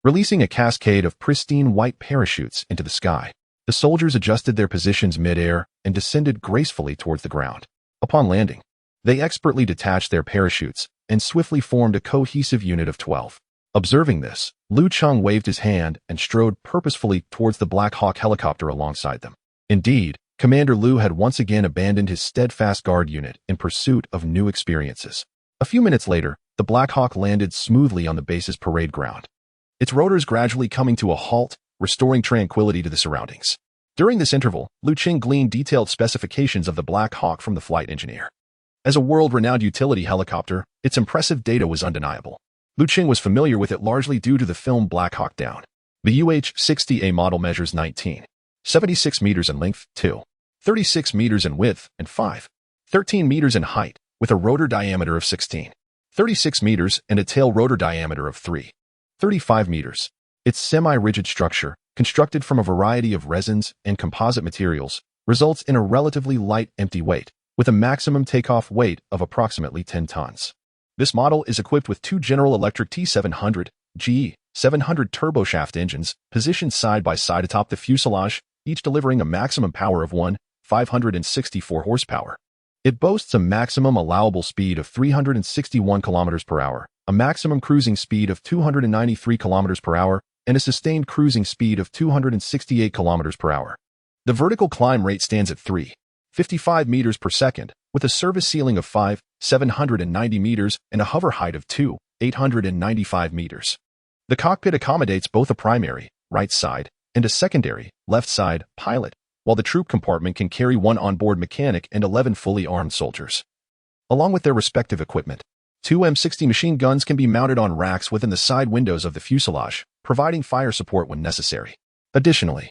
releasing a cascade of pristine white parachutes into the sky. The soldiers adjusted their positions mid-air and descended gracefully towards the ground. Upon landing, they expertly detached their parachutes and swiftly formed a cohesive unit of 12. Observing this, Lu Cheng waved his hand and strode purposefully towards the Black Hawk helicopter alongside them. Indeed, Commander Lu had once again abandoned his steadfast guard unit in pursuit of new experiences. A few minutes later, the Black Hawk landed smoothly on the base's parade ground, its rotors gradually coming to a halt, restoring tranquility to the surroundings. During this interval, Lu Cheng gleaned detailed specifications of the Black Hawk from the flight engineer. As a world-renowned utility helicopter, its impressive data was undeniable. Lu Cheng was familiar with it largely due to the film Black Hawk Down. The UH-60A model measures 19.76 meters in length, 2.36 meters in width, and 5.13 meters in height, with a rotor diameter of 16.36 meters and a tail rotor diameter of 3.35 meters. Its semi-rigid structure, constructed from a variety of resins and composite materials, results in a relatively light empty weight, with a maximum takeoff weight of approximately 10 tons. This model is equipped with two General Electric T700, G700 turboshaft engines positioned side by side atop the fuselage, each delivering a maximum power of 564 horsepower. It boasts a maximum allowable speed of 361 km per hour, a maximum cruising speed of 293 km per hour, and a sustained cruising speed of 268 km per hour. The vertical climb rate stands at 3.55 meters per second, with a service ceiling of 5.790 meters and a hover height of 2.895 meters. The cockpit accommodates both a primary, right side, and a secondary, left side, pilot, while the troop compartment can carry one onboard mechanic and 11 fully armed soldiers. Along with their respective equipment, two M60 machine guns can be mounted on racks within the side windows of the fuselage, providing fire support when necessary. Additionally,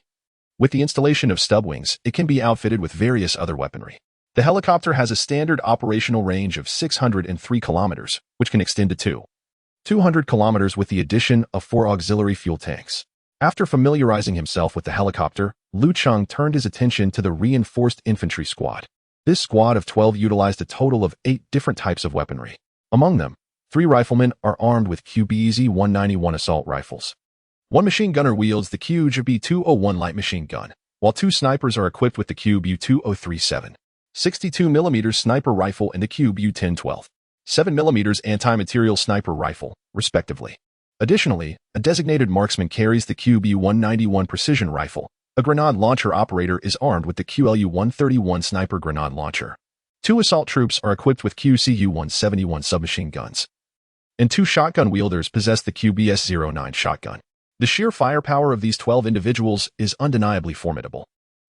with the installation of stub wings, it can be outfitted with various other weaponry. The helicopter has a standard operational range of 603 kilometers, which can extend to 200 kilometers with the addition of 4 auxiliary fuel tanks. After familiarizing himself with the helicopter, Lu Cheng turned his attention to the reinforced infantry squad. This squad of 12 utilized a total of 8 different types of weaponry. Among them, 3 riflemen are armed with QBZ-191 assault rifles. 1 machine gunner wields the QB-201 light machine gun, while 2 snipers are equipped with the QB-2037 62mm sniper rifle and the QB-1012 7mm anti-material sniper rifle, respectively. Additionally, a designated marksman carries the QB-191 precision rifle. A grenade launcher operator is armed with the QLU-131 sniper grenade launcher. 2 assault troops are equipped with QCU-171 submachine guns, and 2 shotgun wielders possess the QBS-09 shotgun. The sheer firepower of these 12 individuals is undeniably formidable.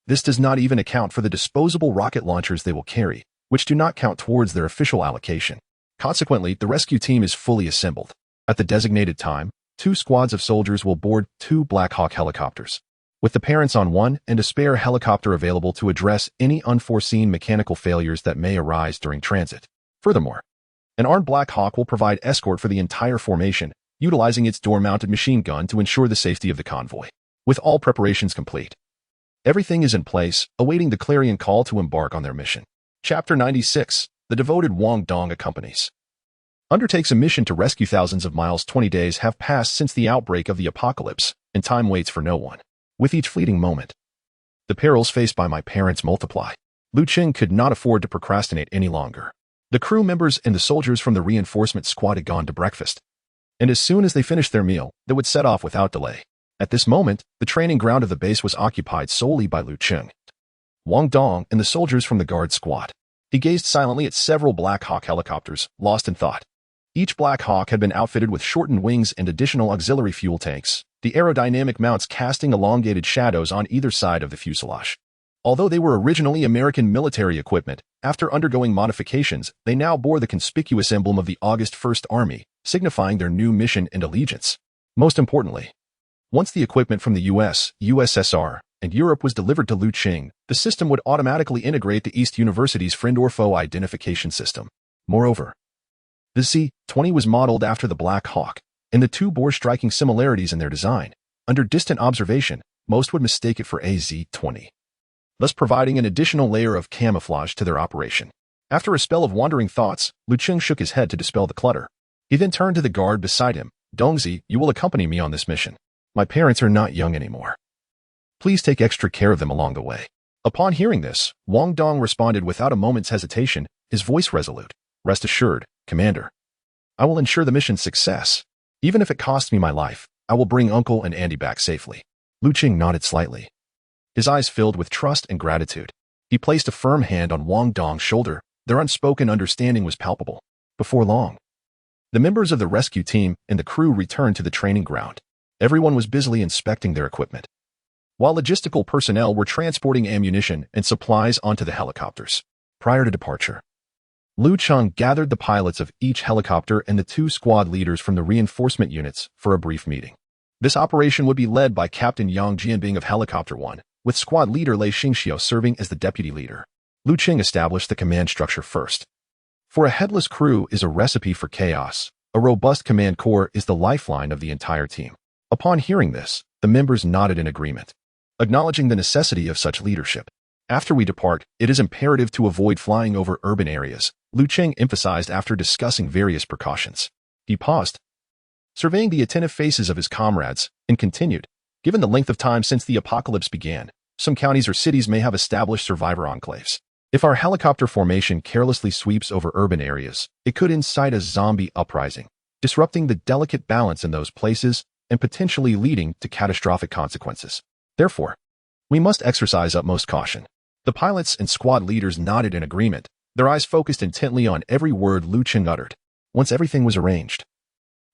This does not even account for the disposable rocket launchers they will carry, which do not count towards their official allocation. Consequently, the rescue team is fully assembled. At the designated time, 2 squads of soldiers will board 2 Black Hawk helicopters, with the parents on one and a spare helicopter available to address any unforeseen mechanical failures that may arise during transit. Furthermore, an armed Black Hawk will provide escort for the entire formation, utilizing its door-mounted machine gun to ensure the safety of the convoy. With all preparations complete, everything is in place, awaiting the clarion call to embark on their mission. Chapter 96. The devoted Wang Dong accompanies. Undertakes a mission to rescue thousands of miles. 20 days have passed since the outbreak of the apocalypse, and time waits for no one. With each fleeting moment, the perils faced by my parents multiply. Lu Cheng could not afford to procrastinate any longer. The crew members and the soldiers from the reinforcement squad had gone to breakfast, and as soon as they finished their meal, they would set off without delay. At this moment, the training ground of the base was occupied solely by Lu Cheng, Wang Dong, and the soldiers from the guard squad. He gazed silently at several Black Hawk helicopters, lost in thought. Each Black Hawk had been outfitted with shortened wings and additional auxiliary fuel tanks, the aerodynamic mounts casting elongated shadows on either side of the fuselage. Although they were originally American military equipment, after undergoing modifications, they now bore the conspicuous emblem of the August 1st Army, signifying their new mission and allegiance. Most importantly, once the equipment from the US, USSR, and Europe was delivered to Lu Cheng, the system would automatically integrate the East University's friend or foe identification system. Moreover, the Z-20 was modeled after the Black Hawk, and the two bore striking similarities in their design. Under distant observation, most would mistake it for a Z-20, thus providing an additional layer of camouflage to their operation. After a spell of wandering thoughts, Lu Cheng shook his head to dispel the clutter. He then turned to the guard beside him. Dongzi, you will accompany me on this mission. My parents are not young anymore. Please take extra care of them along the way. Upon hearing this, Wang Dong responded without a moment's hesitation, his voice resolute. Rest assured, Commander. I will ensure the mission's success. Even if it costs me my life, I will bring Uncle and Andy back safely. Lu Cheng nodded slightly. His eyes filled with trust and gratitude. He placed a firm hand on Wang Dong's shoulder. Their unspoken understanding was palpable. Before long, the members of the rescue team and the crew returned to the training ground. Everyone was busily inspecting their equipment, while logistical personnel were transporting ammunition and supplies onto the helicopters. Prior to departure, Lu Cheng gathered the pilots of each helicopter and the 2 squad leaders from the reinforcement units for a brief meeting. This operation would be led by Captain Yang Jianbing of Helicopter 1, with squad leader Lei Xingxiu serving as the deputy leader. Lu Cheng established the command structure first. For a headless crew is a recipe for chaos. A robust command corps is the lifeline of the entire team. Upon hearing this, the members nodded in agreement, acknowledging the necessity of such leadership. After we depart, it is imperative to avoid flying over urban areas, Lu Cheng emphasized after discussing various precautions. He paused, surveying the attentive faces of his comrades, and continued. Given the length of time since the apocalypse began, some counties or cities may have established survivor enclaves. If our helicopter formation carelessly sweeps over urban areas, it could incite a zombie uprising, disrupting the delicate balance in those places and potentially leading to catastrophic consequences. Therefore, we must exercise utmost caution. The pilots and squad leaders nodded in agreement, their eyes focused intently on every word Lu Cheng uttered. Once everything was arranged,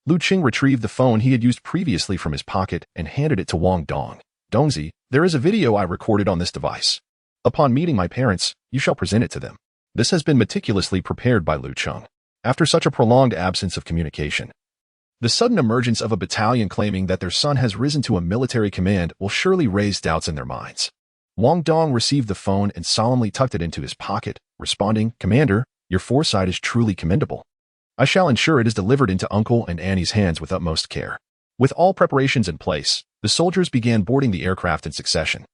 Lu Cheng retrieved the phone he had used previously from his pocket and handed it to Wang Dong. Dongzi, there is a video I recorded on this device. Upon meeting my parents, you shall present it to them. This has been meticulously prepared by Lu Cheng. After such a prolonged absence of communication, the sudden emergence of a battalion claiming that their son has risen to a military command will surely raise doubts in their minds. Wang Dong received the phone and solemnly tucked it into his pocket, responding, Commander, your foresight is truly commendable. I shall ensure it is delivered into Uncle and Annie's hands with utmost care. With all preparations in place, the soldiers began boarding the aircraft in succession.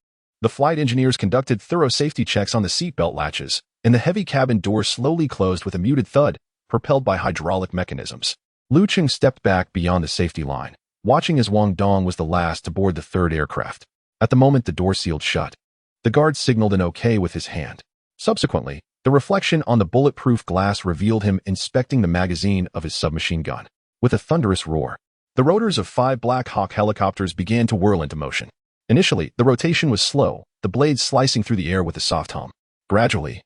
The flight engineers conducted thorough safety checks on the seatbelt latches, and the heavy cabin door slowly closed with a muted thud, propelled by hydraulic mechanisms. Lu Cheng stepped back beyond the safety line, watching as Wang Dong was the last to board the 3rd aircraft. At the moment the door sealed shut, the guard signaled an okay with his hand. Subsequently, the reflection on the bulletproof glass revealed him inspecting the magazine of his submachine gun. With a thunderous roar, the rotors of 5 Black Hawk helicopters began to whirl into motion. Initially, the rotation was slow, the blades slicing through the air with a soft hum. Gradually,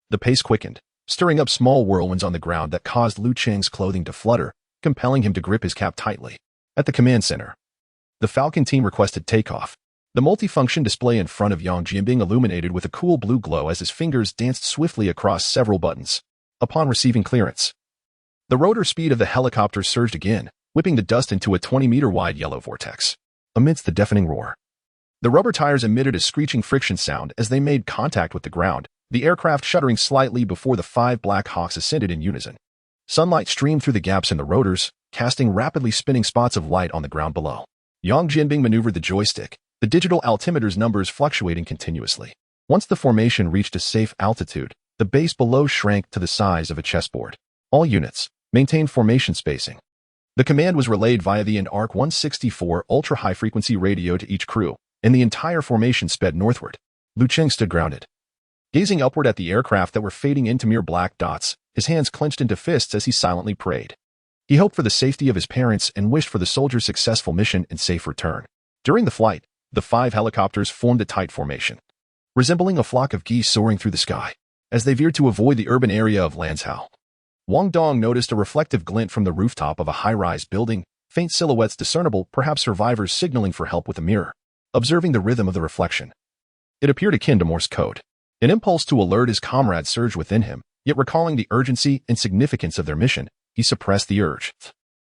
the pace quickened, stirring up small whirlwinds on the ground that caused Lu Cheng's clothing to flutter, compelling him to grip his cap tightly. At the command center, the Falcon team requested takeoff. The multifunction display in front of Yang Jianbing illuminated with a cool blue glow as his fingers danced swiftly across several buttons. Upon receiving clearance, the rotor speed of the helicopter surged again, whipping the dust into a 20-meter-wide yellow vortex. Amidst the deafening roar, the rubber tires emitted a screeching friction sound as they made contact with the ground, the aircraft shuddering slightly before the 5 Black Hawks ascended in unison. Sunlight streamed through the gaps in the rotors, casting rapidly spinning spots of light on the ground below. Yang Jianbing maneuvered the joystick, the digital altimeter's numbers fluctuating continuously. Once the formation reached a safe altitude, the base below shrank to the size of a chessboard. All units maintained formation spacing. The command was relayed via the ARC 164 ultra-high-frequency radio to each crew, and the entire formation sped northward. Lu Cheng stood grounded, gazing upward at the aircraft that were fading into mere black dots, his hands clenched into fists as he silently prayed. He hoped for the safety of his parents and wished for the soldiers' successful mission and safe return. During the flight, the 5 helicopters formed a tight formation, resembling a flock of geese soaring through the sky, as they veered to avoid the urban area of Lanzhou. Wang Dong noticed a reflective glint from the rooftop of a high-rise building, faint silhouettes discernible, perhaps survivors signaling for help with a mirror. Observing the rhythm of the reflection, it appeared akin to Morse code. An impulse to alert his comrades surged within him, yet recalling the urgency and significance of their mission, he suppressed the urge,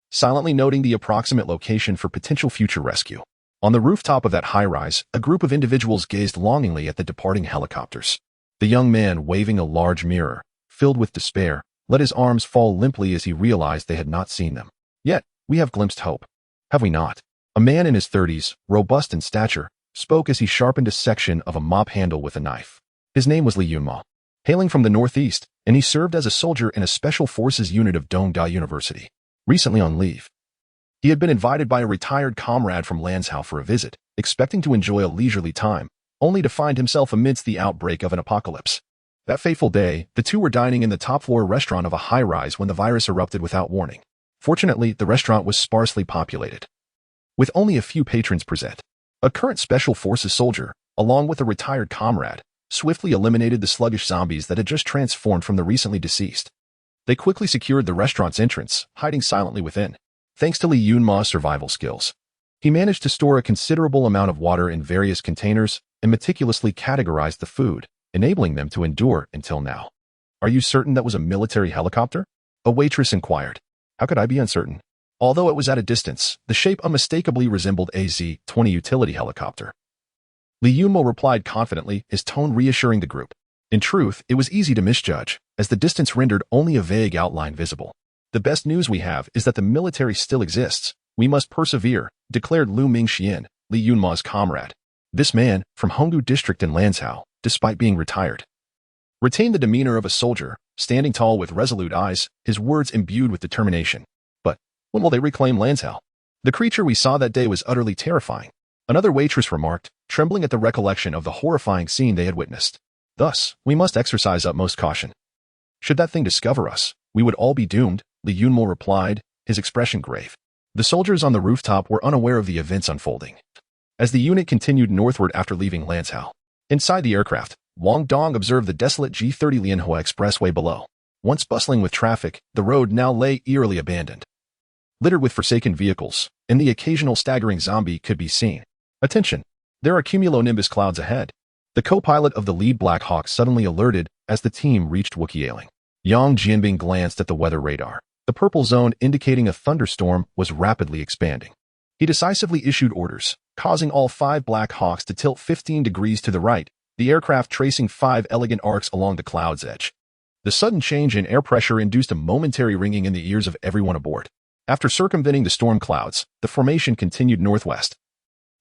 silently noting the approximate location for potential future rescue. On the rooftop of that high-rise, a group of individuals gazed longingly at the departing helicopters. The young man, waving a large mirror, filled with despair, let his arms fall limply as he realized they had not seen them. Yet, we have glimpsed hope, have we not? A man in his 30s, robust in stature, spoke as he sharpened a section of a mop handle with a knife. His name was Li Yunma. Hailing from the northeast, and he served as a soldier in a special forces unit of Dongda University. Recently on leave, he had been invited by a retired comrade from Lanzhou for a visit, expecting to enjoy a leisurely time, only to find himself amidst the outbreak of an apocalypse. That fateful day, the two were dining in the top-floor restaurant of a high-rise when the virus erupted without warning. Fortunately, the restaurant was sparsely populated, with only a few patrons present. A current special forces soldier, along with a retired comrade, swiftly eliminated the sluggish zombies that had just transformed from the recently deceased. They quickly secured the restaurant's entrance, hiding silently within. Thanks to Li Yunma's survival skills, he managed to store a considerable amount of water in various containers and meticulously categorized the food, enabling them to endure until now. "Are you certain that was a military helicopter?" a waitress inquired. "How could I be uncertain?" Although it was at a distance, the shape unmistakably resembled a Z-20 utility helicopter. Li Yunmo replied confidently, his tone reassuring the group. In truth, it was easy to misjudge, as the distance rendered only a vague outline visible. "The best news we have is that the military still exists. We must persevere," declared Lu Mingxian, Li Yunma's comrade. This man, from Hongdu district in Lanzhou, despite being retired, retained the demeanor of a soldier, standing tall with resolute eyes, his words imbued with determination. "But when will they reclaim Lanzhou? The creature we saw that day was utterly terrifying," another waitress remarked, trembling at the recollection of the horrifying scene they had witnessed. "Thus, we must exercise utmost caution. Should that thing discover us, we would all be doomed," Li Yunmo replied, his expression grave. The soldiers on the rooftop were unaware of the events unfolding, as the unit continued northward after leaving Lanzhou. Inside the aircraft, Wang Dong observed the desolate G30 Lianhua expressway below. Once bustling with traffic, the road now lay eerily abandoned, littered with forsaken vehicles, and the occasional staggering zombie could be seen. "Attention! There are cumulonimbus clouds ahead." The co-pilot of the lead Black Hawk suddenly alerted as the team reached Wukieling. Yang Jianbing glanced at the weather radar. The purple zone indicating a thunderstorm was rapidly expanding. He decisively issued orders, causing all 5 Black Hawks to tilt 15 degrees to the right, the aircraft tracing 5 elegant arcs along the cloud's edge. The sudden change in air pressure induced a momentary ringing in the ears of everyone aboard. After circumventing the storm clouds, the formation continued northwest,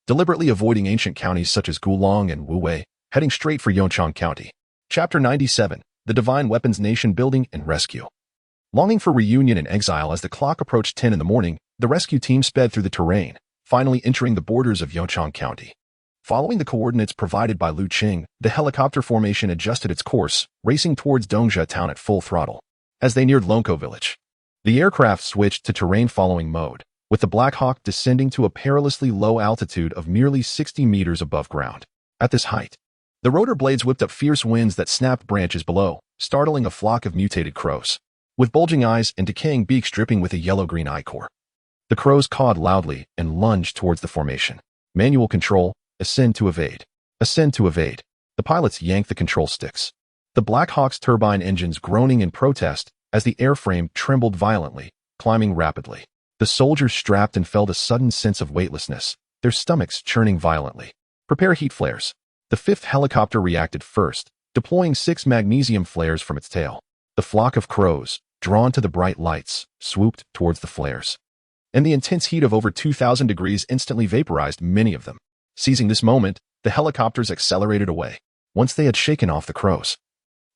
deliberately avoiding ancient counties such as Gulong and Wuwei, heading straight for Yongchang County. Chapter 97, The Divine Weapons Nation Building and Rescue. Longing for reunion and exile as the clock approached 10 in the morning, the rescue team sped through the terrain, finally entering the borders of Yongchang County. Following the coordinates provided by Lu Cheng, the helicopter formation adjusted its course, racing towards Dongja town at full throttle. As they neared Lonko village, the aircraft switched to terrain-following mode, with the Black Hawk descending to a perilously low altitude of nearly 60 meters above ground. At this height, the rotor blades whipped up fierce winds that snapped branches below, startling a flock of mutated crows, with bulging eyes and decaying beaks dripping with a yellow-green ichor. The crows cawed loudly and lunged towards the formation. Manual control, ascend to evade. Ascend to evade. The pilots yanked the control sticks, the Black Hawk's turbine engines groaning in protest as the airframe trembled violently, climbing rapidly. The soldiers strapped and felt a sudden sense of weightlessness, their stomachs churning violently. Prepare heat flares. The 5th helicopter reacted first, deploying 6 magnesium flares from its tail. The flock of crows, drawn to the bright lights, swooped towards the flares, and the intense heat of over 2,000 degrees instantly vaporized many of them. Seizing this moment, the helicopters accelerated away. Once they had shaken off the crows,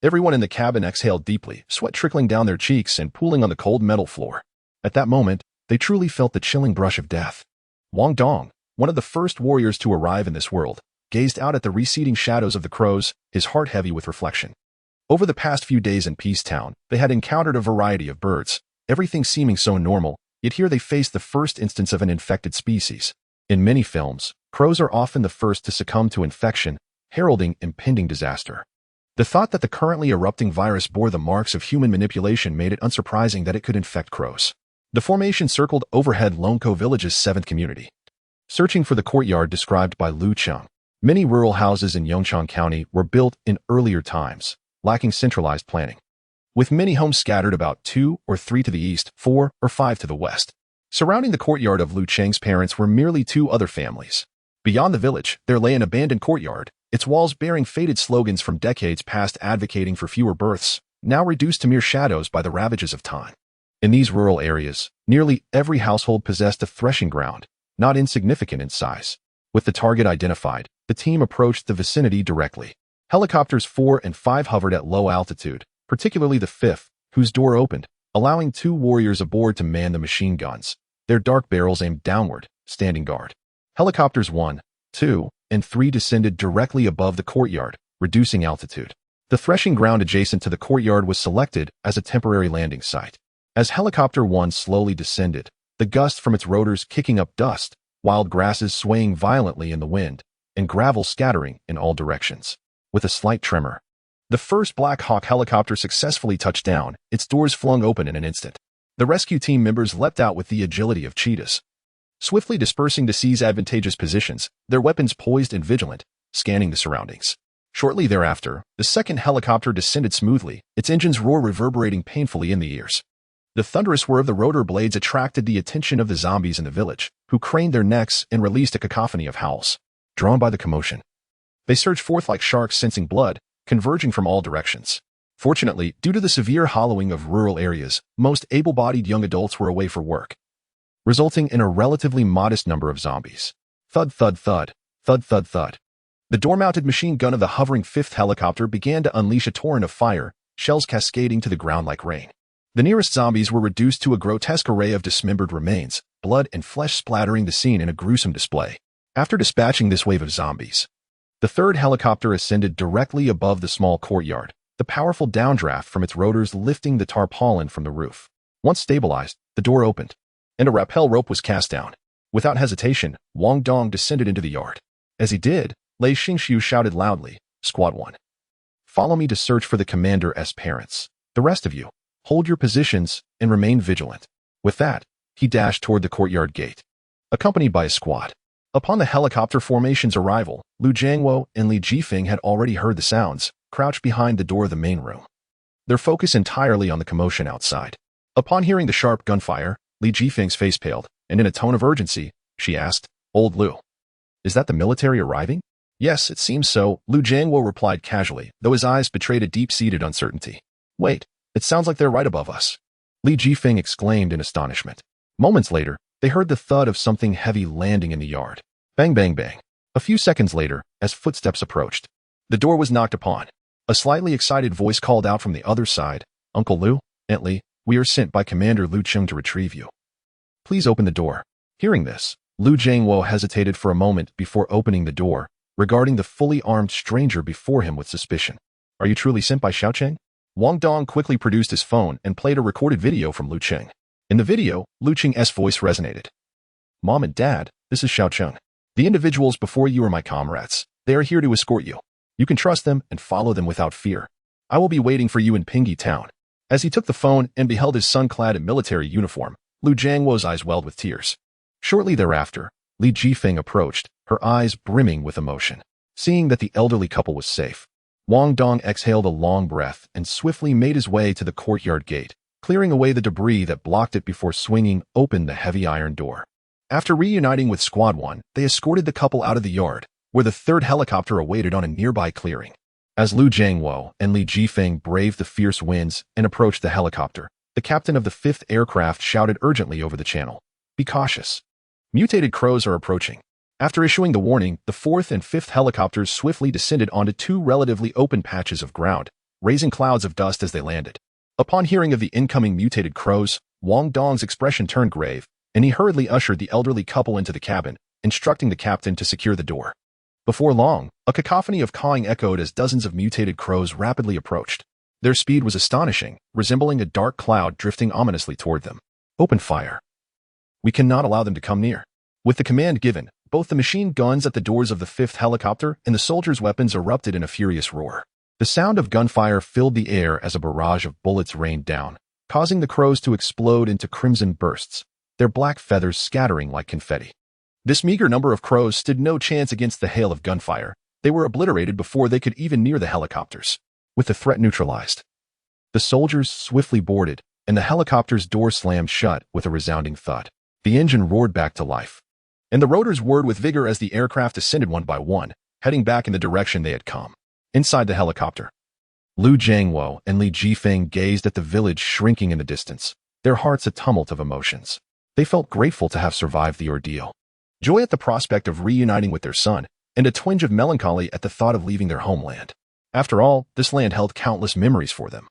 everyone in the cabin exhaled deeply, sweat trickling down their cheeks and pooling on the cold metal floor. At that moment, they truly felt the chilling brush of death. Wang Dong, one of the first warriors to arrive in this world, gazed out at the receding shadows of the crows, his heart heavy with reflection. Over the past few days in Peace Town, they had encountered a variety of birds, everything seeming so normal, yet here they faced the first instance of an infected species. In many films, crows are often the first to succumb to infection, heralding impending disaster. The thought that the currently erupting virus bore the marks of human manipulation made it unsurprising that it could infect crows. The formation circled overhead Lonko village's 7th community, searching for the courtyard described by Lu Cheng. Many rural houses in Yongchang County were built in earlier times, lacking centralized planning, with many homes scattered about 2 or 3 to the east, 4 or 5 to the west. Surrounding the courtyard of Lu Cheng's parents were merely 2 other families. Beyond the village, there lay an abandoned courtyard, its walls bearing faded slogans from decades past advocating for fewer births, now reduced to mere shadows by the ravages of time. In these rural areas, nearly every household possessed a threshing ground, not insignificant in size. With the target identified, the team approached the vicinity directly. Helicopters 4 and 5 hovered at low altitude, particularly the fifth, whose door opened, allowing 2 warriors aboard to man the machine guns, their dark barrels aimed downward, standing guard. Helicopters 1, 2, and 3 descended directly above the courtyard, reducing altitude. The threshing ground adjacent to the courtyard was selected as a temporary landing site. As Helicopter 1 slowly descended, the gust from its rotors kicking up dust, wild grasses swaying violently in the wind, and gravel scattering in all directions. With a slight tremor, the first Black Hawk helicopter successfully touched down, its doors flung open in an instant. The rescue team members leapt out with the agility of cheetahs, swiftly dispersing to seize advantageous positions, their weapons poised and vigilant, scanning the surroundings. Shortly thereafter, the second helicopter descended smoothly, its engine's roar reverberating painfully in the ears. The thunderous whir of the rotor blades attracted the attention of the zombies in the village, who craned their necks and released a cacophony of howls. Drawn by the commotion, they surged forth like sharks sensing blood, converging from all directions. Fortunately, due to the severe hollowing of rural areas, most able-bodied young adults were away for work, resulting in a relatively modest number of zombies. Thud, thud, thud, thud, thud, thud. The door-mounted machine gun of the hovering fifth helicopter began to unleash a torrent of fire, shells cascading to the ground like rain. The nearest zombies were reduced to a grotesque array of dismembered remains, blood and flesh splattering the scene in a gruesome display. After dispatching this wave of zombies, the third helicopter ascended directly above the small courtyard, the powerful downdraft from its rotors lifting the tarpaulin from the roof. Once stabilized, the door opened, and a rappel rope was cast down. Without hesitation, Wang Dong descended into the yard. As he did, Lei Xingxiu shouted loudly, "Squad 1. Follow me to search for the commander's parents. The rest of you, hold your positions and remain vigilant." With that, he dashed toward the courtyard gate, accompanied by a squad. Upon the helicopter formation's arrival, Lu Jiangwo and Li Jifeng had already heard the sounds, crouched behind the door of the main room, their focus entirely on the commotion outside. Upon hearing the sharp gunfire, Li Jifeng's face paled, and in a tone of urgency, she asked, "Old Lu, is that the military arriving?" "Yes, it seems so," Lu Jiangwo replied casually, though his eyes betrayed a deep-seated uncertainty. "Wait, it sounds like they're right above us," Li Jifeng exclaimed in astonishment. Moments later, they heard the thud of something heavy landing in the yard. Bang, bang, bang. A few seconds later, as footsteps approached, the door was knocked upon. A slightly excited voice called out from the other side, "Uncle Lu, Aunt Li, we are sent by Commander Lu Cheng to retrieve you. Please open the door." Hearing this, Lu Jiangwo hesitated for a moment before opening the door, regarding the fully armed stranger before him with suspicion. "Are you truly sent by Xiao Cheng?" Wang Dong quickly produced his phone and played a recorded video from Lu Cheng. In the video, Lu Cheng's voice resonated. "Mom and Dad, this is Xiao Cheng. The individuals before you are my comrades. They are here to escort you. You can trust them and follow them without fear. I will be waiting for you in Pingyi town." As he took the phone and beheld his son clad in military uniform, Lu Jiangwo's eyes welled with tears. Shortly thereafter, Li Jifeng approached, her eyes brimming with emotion. Seeing that the elderly couple was safe, Wang Dong exhaled a long breath and swiftly made his way to the courtyard gate, clearing away the debris that blocked it before swinging open the heavy iron door. After reuniting with Squad 1, they escorted the couple out of the yard, where the third helicopter awaited on a nearby clearing. As Lu Jiangwo and Li Jifeng braved the fierce winds and approached the helicopter, the captain of the fifth aircraft shouted urgently over the channel, "Be cautious. Mutated crows are approaching." After issuing the warning, the fourth and fifth helicopters swiftly descended onto 2 relatively open patches of ground, raising clouds of dust as they landed. Upon hearing of the incoming mutated crows, Wang Dong's expression turned grave, and he hurriedly ushered the elderly couple into the cabin, instructing the captain to secure the door. Before long, a cacophony of cawing echoed as dozens of mutated crows rapidly approached. Their speed was astonishing, resembling a dark cloud drifting ominously toward them. "Open fire. We cannot allow them to come near." With the command given, both the machine guns at the doors of the fifth helicopter and the soldiers' weapons erupted in a furious roar. The sound of gunfire filled the air as a barrage of bullets rained down, causing the crows to explode into crimson bursts, their black feathers scattering like confetti. This meager number of crows stood no chance against the hail of gunfire. They were obliterated before they could even near the helicopters. With the threat neutralized, the soldiers swiftly boarded, and the helicopter's door slammed shut with a resounding thud. The engine roared back to life, and the rotors whirred with vigor as the aircraft descended one by one, heading back in the direction they had come. Inside the helicopter, Lu Jiangwo and Li Jifeng gazed at the village shrinking in the distance, their hearts a tumult of emotions. They felt grateful to have survived the ordeal, joy at the prospect of reuniting with their son, and a twinge of melancholy at the thought of leaving their homeland. After all, this land held countless memories for them.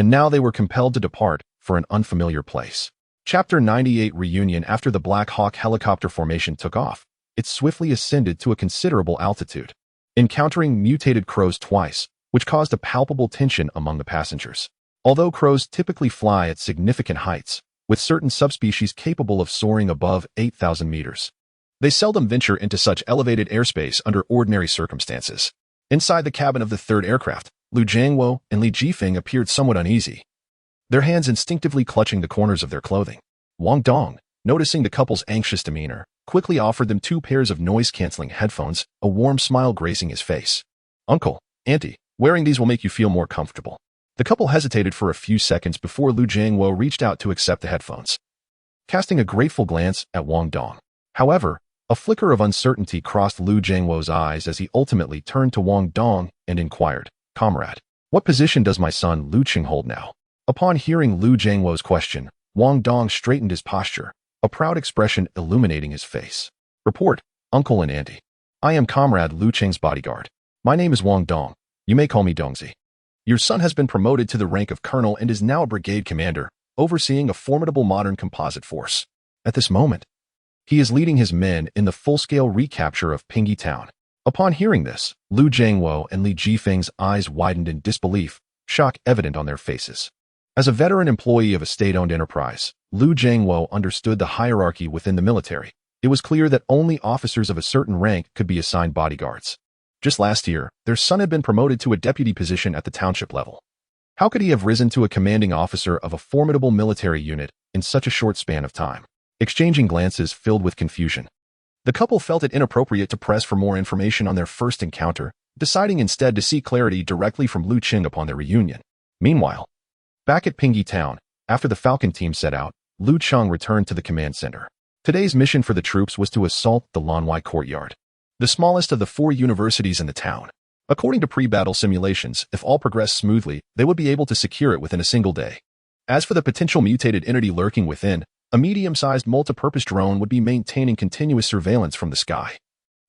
and now they were compelled to depart for an unfamiliar place. Chapter 98 Reunion. After the Black Hawk helicopter formation took off, it swiftly ascended to a considerable altitude, encountering mutated crows twice, which caused a palpable tension among the passengers. Although crows typically fly at significant heights, with certain subspecies capable of soaring above 8,000 meters, they seldom venture into such elevated airspace under ordinary circumstances. Inside the cabin of the third aircraft, Lu Jiangwo and Li Jifeng appeared somewhat uneasy, their hands instinctively clutching the corners of their clothing. Wang Dong, noticing the couple's anxious demeanor, quickly offered them 2 pairs of noise-canceling headphones, a warm smile gracing his face. "Uncle, Auntie, wearing these will make you feel more comfortable." The couple hesitated for a few seconds before Lu Jiangwo reached out to accept the headphones, casting a grateful glance at Wang Dong. However, a flicker of uncertainty crossed Lu Jiangwo's eyes as he ultimately turned to Wang Dong and inquired, "Comrade, what position does my son Lu Cheng hold now?" Upon hearing Lu Jiangwo's question, Wang Dong straightened his posture, a proud expression illuminating his face. "Report, Uncle and Auntie. I am Comrade Lu Cheng's bodyguard. My name is Wang Dong. You may call me Dongzi. Your son has been promoted to the rank of colonel and is now a brigade commander, overseeing a formidable modern composite force. At this moment, he is leading his men in the full-scale recapture of Pingyi Town." Upon hearing this, Lu Jiangwo and Li Jifeng's eyes widened in disbelief, shock evident on their faces. As a veteran employee of a state-owned enterprise, Lu Jiangwo understood the hierarchy within the military. It was clear that only officers of a certain rank could be assigned bodyguards. Just last year, their son had been promoted to a deputy position at the township level. How could he have risen to a commanding officer of a formidable military unit in such a short span of time? Exchanging glances filled with confusion, the couple felt it inappropriate to press for more information on their first encounter, deciding instead to seek clarity directly from Lu Cheng upon their reunion. Meanwhile, back at Pingyi Town, after the Falcon team set out, Lu Cheng returned to the command center. Today's mission for the troops was to assault the Lanwai Courtyard, the smallest of the 4 universities in the town. According to pre-battle simulations, if all progressed smoothly, they would be able to secure it within a single day. As for the potential mutated entity lurking within, a medium-sized multi-purpose drone would be maintaining continuous surveillance from the sky,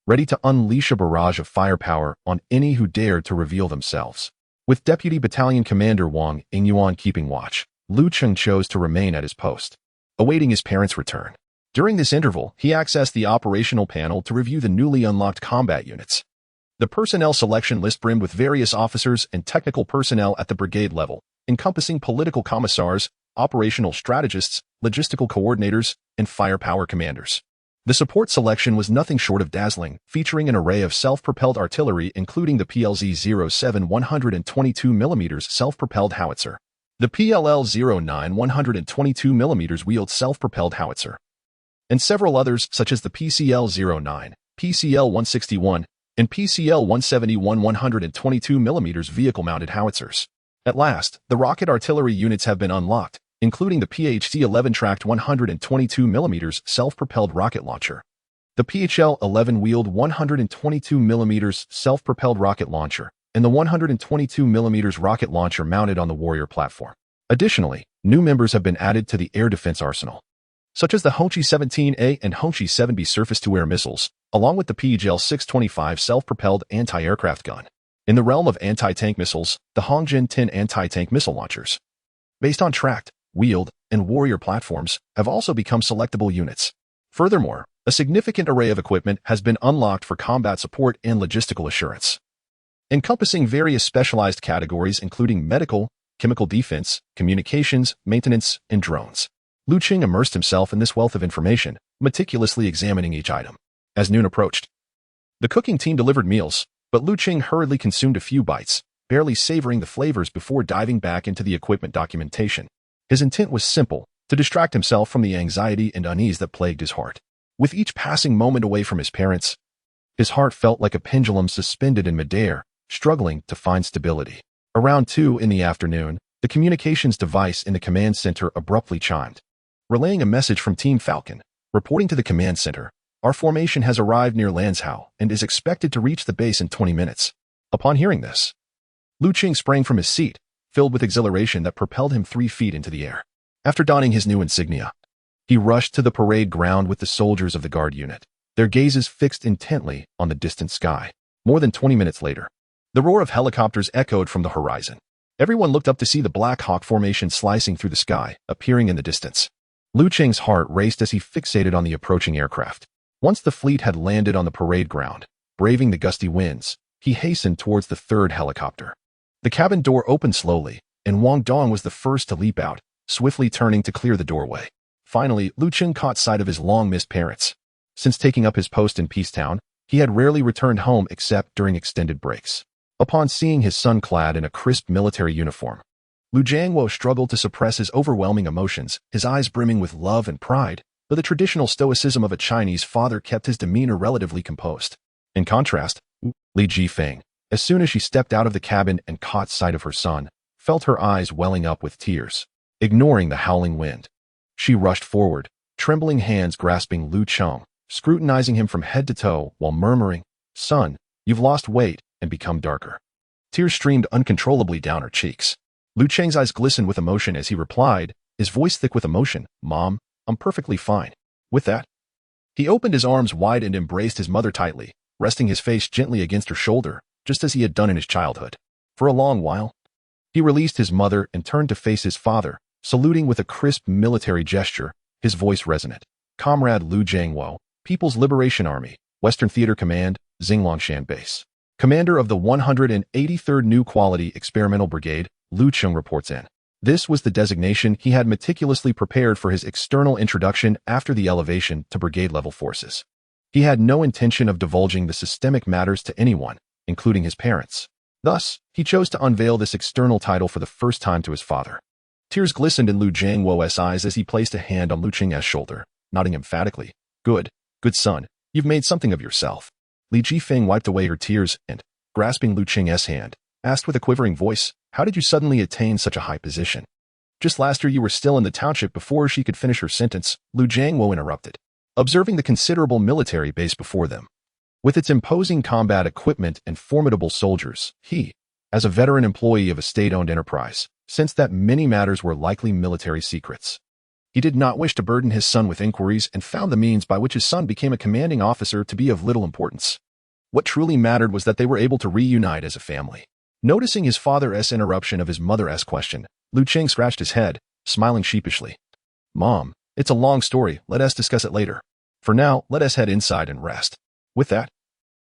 ready to unleash a barrage of firepower on any who dared to reveal themselves. With Deputy Battalion Commander Wang Ingyuan keeping watch, Lu Cheng chose to remain at his post, awaiting his parents' return. During this interval, he accessed the operational panel to review the newly unlocked combat units. The personnel selection list brimmed with various officers and technical personnel at the brigade level, encompassing political commissars, operational strategists, logistical coordinators, and firepower commanders. The support selection was nothing short of dazzling, featuring an array of self-propelled artillery including the PLZ-07 122mm self-propelled howitzer, the PLL-09 122mm wheeled self-propelled howitzer, and several others such as the PCL-09, PCL-161, and PCL-171 122mm vehicle-mounted howitzers. At last, the rocket artillery units have been unlocked, including the PHT-11 tracked 122mm self-propelled rocket launcher, the PHL-11 wheeled 122mm self-propelled rocket launcher, and the 122mm rocket launcher mounted on the Warrior platform. Additionally, new members have been added to the air defense arsenal, such as the Hongqi-17A and Hongqi-7B surface-to-air missiles, along with the PGL-625 self-propelled anti-aircraft gun. In the realm of anti-tank missiles, the Hongjin-10 anti-tank missile launchers, based on tracked, wheeled, and Warrior platforms, have also become selectable units. Furthermore, a significant array of equipment has been unlocked for combat support and logistical assurance, encompassing various specialized categories including medical, chemical defense, communications, maintenance, and drones. Lu Cheng immersed himself in this wealth of information, meticulously examining each item. As noon approached, the cooking team delivered meals, but Lu Cheng hurriedly consumed a few bites, barely savoring the flavors before diving back into the equipment documentation. His intent was simple, to distract himself from the anxiety and unease that plagued his heart. With each passing moment away from his parents, his heart felt like a pendulum suspended in midair, struggling to find stability. Around 2 in the afternoon, the communications device in the command center abruptly chimed, relaying a message from Team Falcon, reporting to the command center. Our formation has arrived near Lanzhou and is expected to reach the base in 20 minutes. Upon hearing this, Lu Cheng sprang from his seat, filled with exhilaration that propelled him 3 feet into the air. After donning his new insignia, he rushed to the parade ground with the soldiers of the guard unit, their gazes fixed intently on the distant sky. More than 20 minutes later, the roar of helicopters echoed from the horizon, Everyone looked up to see the Black Hawk formation slicing through the sky, appearing in the distance. Lu Cheng's heart raced as he fixated on the approaching aircraft. Once the fleet had landed on the parade ground, braving the gusty winds, he hastened towards the third helicopter. The cabin door opened slowly, and Wang Dong was the first to leap out, swiftly turning to clear the doorway. Finally, Lu Cheng caught sight of his long-missed parents. Since taking up his post in Peacetown, he had rarely returned home except during extended breaks. Upon seeing his son clad in a crisp military uniform, Lu Jiangwo struggled to suppress his overwhelming emotions, his eyes brimming with love and pride, but the traditional stoicism of a Chinese father kept his demeanor relatively composed. In contrast, Li Jifeng, as soon as she stepped out of the cabin and caught sight of her son, felt her eyes welling up with tears. Ignoring the howling wind, she rushed forward, trembling hands grasping Lu Cheng, scrutinizing him from head to toe while murmuring, "Son, you've lost weight and become darker." Tears streamed uncontrollably down her cheeks. Lu Cheng's eyes glistened with emotion as he replied, his voice thick with emotion, "Mom, I'm perfectly fine." With that, he opened his arms wide and embraced his mother tightly, resting his face gently against her shoulder, just as he had done in his childhood. For a long while, he released his mother and turned to face his father, saluting with a crisp military gesture, his voice resonant. "Comrade Lu Jiangwo, People's Liberation Army, Western Theater Command, Xinglongshan Base. Commander of the 183rd New Quality Experimental Brigade," Lu Cheng reports in. This was the designation he had meticulously prepared for his external introduction after the elevation to brigade-level forces. He had no intention of divulging the systemic matters to anyone, including his parents. Thus, he chose to unveil this external title for the first time to his father. Tears glistened in Lu Jiangwo's eyes as he placed a hand on Lu Cheng's shoulder, nodding emphatically. Good son, you've made something of yourself." Li Jifeng wiped away her tears and, grasping Lu Cheng's hand, asked with a quivering voice, "How did you suddenly attain such a high position?" "Just last year you were still in the township." Before she could finish her sentence, Lu Jiangwo interrupted, observing the considerable military base before them. With its imposing combat equipment and formidable soldiers, he, as a veteran employee of a state-owned enterprise, sensed that many matters were likely military secrets. He did not wish to burden his son with inquiries and found the means by which his son became a commanding officer to be of little importance. What truly mattered was that they were able to reunite as a family. Noticing his father's interruption of his mother's question, Lu Cheng scratched his head, smiling sheepishly. "Mom, it's a long story, let us discuss it later. For now, let us head inside and rest." With that,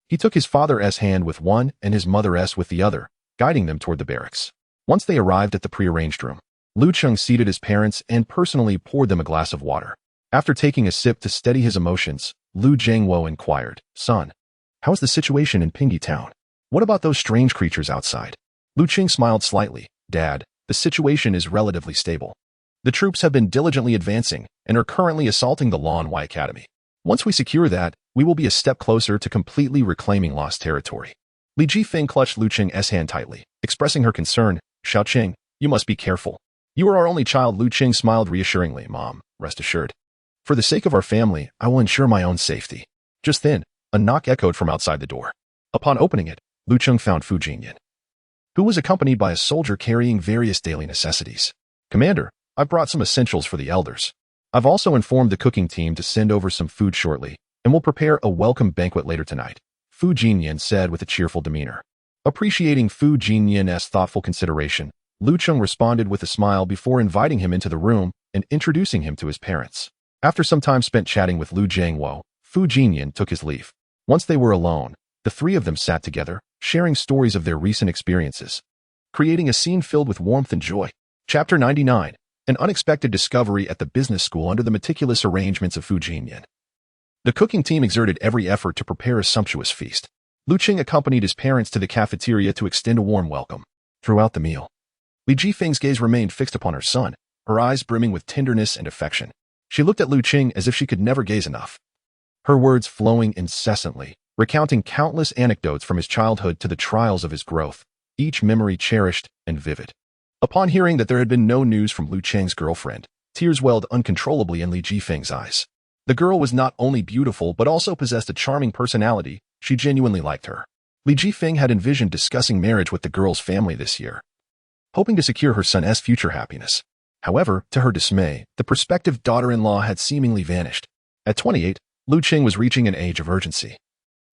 he took his father's hand with one and his mother's with the other, guiding them toward the barracks. Once they arrived at the prearranged room, Lu Cheng seated his parents and personally poured them a glass of water. After taking a sip to steady his emotions, Lu Jiangwo inquired, "Son, how is the situation in Pingyi Town? What about those strange creatures outside?" Lu Cheng smiled slightly. "Dad, the situation is relatively stable. The troops have been diligently advancing and are currently assaulting the Lanwai Academy. Once we secure that, we will be a step closer to completely reclaiming lost territory." Li Jifeng clutched Lu Cheng's hand tightly, expressing her concern. "Xiao Cheng, you must be careful. You are our only child." Lu Cheng smiled reassuringly. "Mom, rest assured. For the sake of our family, I will ensure my own safety." Just then, a knock echoed from outside the door. Upon opening it, Lu Cheng found Fu Jinyan, who was accompanied by a soldier carrying various daily necessities. "Commander, I've brought some essentials for the elders. I've also informed the cooking team to send over some food shortly, and we'll prepare a welcome banquet later tonight," Fu Jinyan said with a cheerful demeanor. Appreciating Fu Jinyan's thoughtful consideration, Lu Cheng responded with a smile before inviting him into the room and introducing him to his parents. After some time spent chatting with Lu Jiangwo, Fu Jinyan took his leave. Once they were alone, the three of them sat together, sharing stories of their recent experiences, creating a scene filled with warmth and joy. Chapter 99. An unexpected discovery at the business school under the meticulous arrangements of Fu Jinyan. The cooking team exerted every effort to prepare a sumptuous feast. Lu Cheng accompanied his parents to the cafeteria to extend a warm welcome. Throughout the meal, Li Jifeng's gaze remained fixed upon her son, her eyes brimming with tenderness and affection. She looked at Lu Cheng as if she could never gaze enough, her words flowing incessantly, recounting countless anecdotes from his childhood to the trials of his growth, each memory cherished and vivid. Upon hearing that there had been no news from Lu Cheng's girlfriend, tears welled uncontrollably in Li Jifeng's eyes. The girl was not only beautiful but also possessed a charming personality. She genuinely liked her. Li Jifeng had envisioned discussing marriage with the girl's family this year, hoping to secure her son's future happiness. However, to her dismay, the prospective daughter-in-law had seemingly vanished. At 28, Lu Cheng was reaching an age of urgency,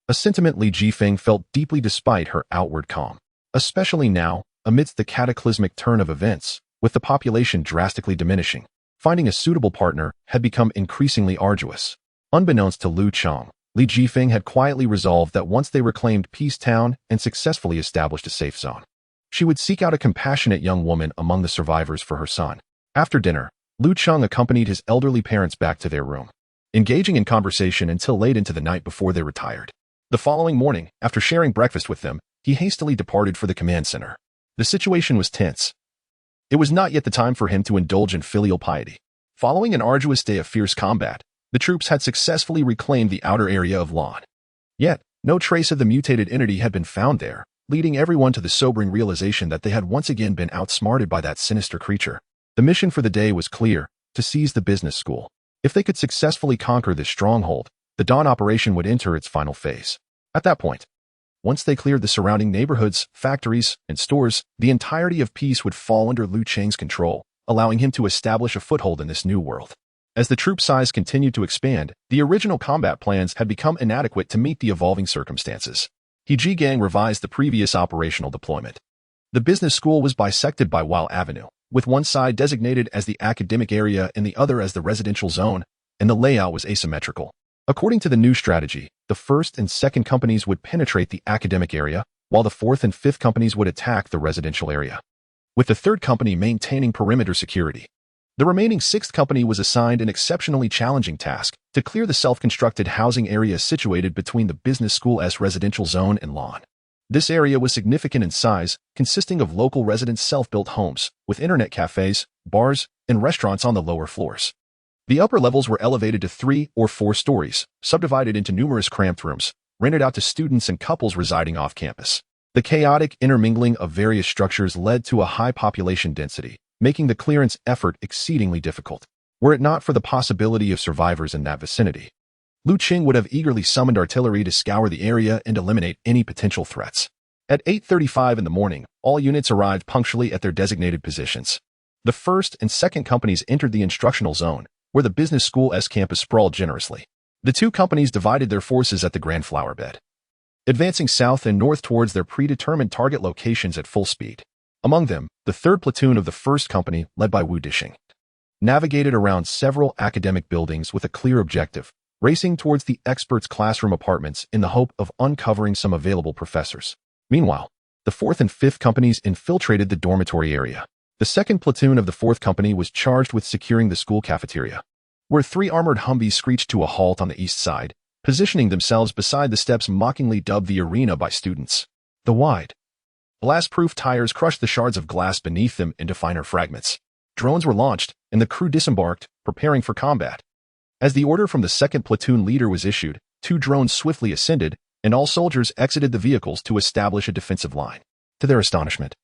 a sentiment Li Jifeng felt deeply despite her outward calm. Especially now, amidst the cataclysmic turn of events, with the population drastically diminishing. Finding a suitable partner had become increasingly arduous. Unbeknownst to Cheng, Li Jifeng had quietly resolved that once they reclaimed Peace Town and successfully established a safe zone, she would seek out a compassionate young woman among the survivors for her son. After dinner, Cheng accompanied his elderly parents back to their room, engaging in conversation until late into the night before they retired. The following morning, after sharing breakfast with them, he hastily departed for the command center. The situation was tense. It was not yet the time for him to indulge in filial piety. Following an arduous day of fierce combat, the troops had successfully reclaimed the outer area of lawn. Yet, no trace of the mutated entity had been found there, leading everyone to the sobering realization that they had once again been outsmarted by that sinister creature. The mission for the day was clear: to seize the business school. If they could successfully conquer this stronghold, the Dawn operation would enter its final phase. At that point, once they cleared the surrounding neighborhoods, factories, and stores, the entirety of Peace would fall under Cheng's control, allowing him to establish a foothold in this new world. As the troop size continued to expand, the original combat plans had become inadequate to meet the evolving circumstances. Gang revised the previous operational deployment. The business school was bisected by Weil Avenue, with one side designated as the academic area and the other as the residential zone, and the layout was asymmetrical. According to the new strategy, the first and second companies would penetrate the academic area, while the fourth and fifth companies would attack the residential area, with the third company maintaining perimeter security. The remaining sixth company was assigned an exceptionally challenging task: to clear the self-constructed housing area situated between the business school's residential zone and lawn. This area was significant in size, consisting of local residents' self-built homes, with internet cafes, bars, and restaurants on the lower floors. The upper levels were elevated to 3 or 4 stories, subdivided into numerous cramped rooms, rented out to students and couples residing off campus. The chaotic intermingling of various structures led to a high population density, making the clearance effort exceedingly difficult. Were it not for the possibility of survivors in that vicinity, Cheng would have eagerly summoned artillery to scour the area and eliminate any potential threats. At 8:35 in the morning, all units arrived punctually at their designated positions. The first and second companies entered the instructional zone, where the business school's campus sprawled generously. The two companies divided their forces at the Grand Flower Bed, advancing south and north towards their predetermined target locations at full speed. Among them, the third platoon of the first company, led by Wu Dishing, navigated around several academic buildings with a clear objective: racing towards the experts' classroom apartments in the hope of uncovering some available professors. Meanwhile, the fourth and fifth companies infiltrated the dormitory area. The second platoon of the fourth company was charged with securing the school cafeteria, where 3 armored Humvees screeched to a halt on the east side, positioning themselves beside the steps mockingly dubbed the arena by students. The wide, blast-proof tires crushed the shards of glass beneath them into finer fragments. Drones were launched, and the crew disembarked, preparing for combat. As the order from the second platoon leader was issued, 2 drones swiftly ascended, and all soldiers exited the vehicles to establish a defensive line. To their astonishment,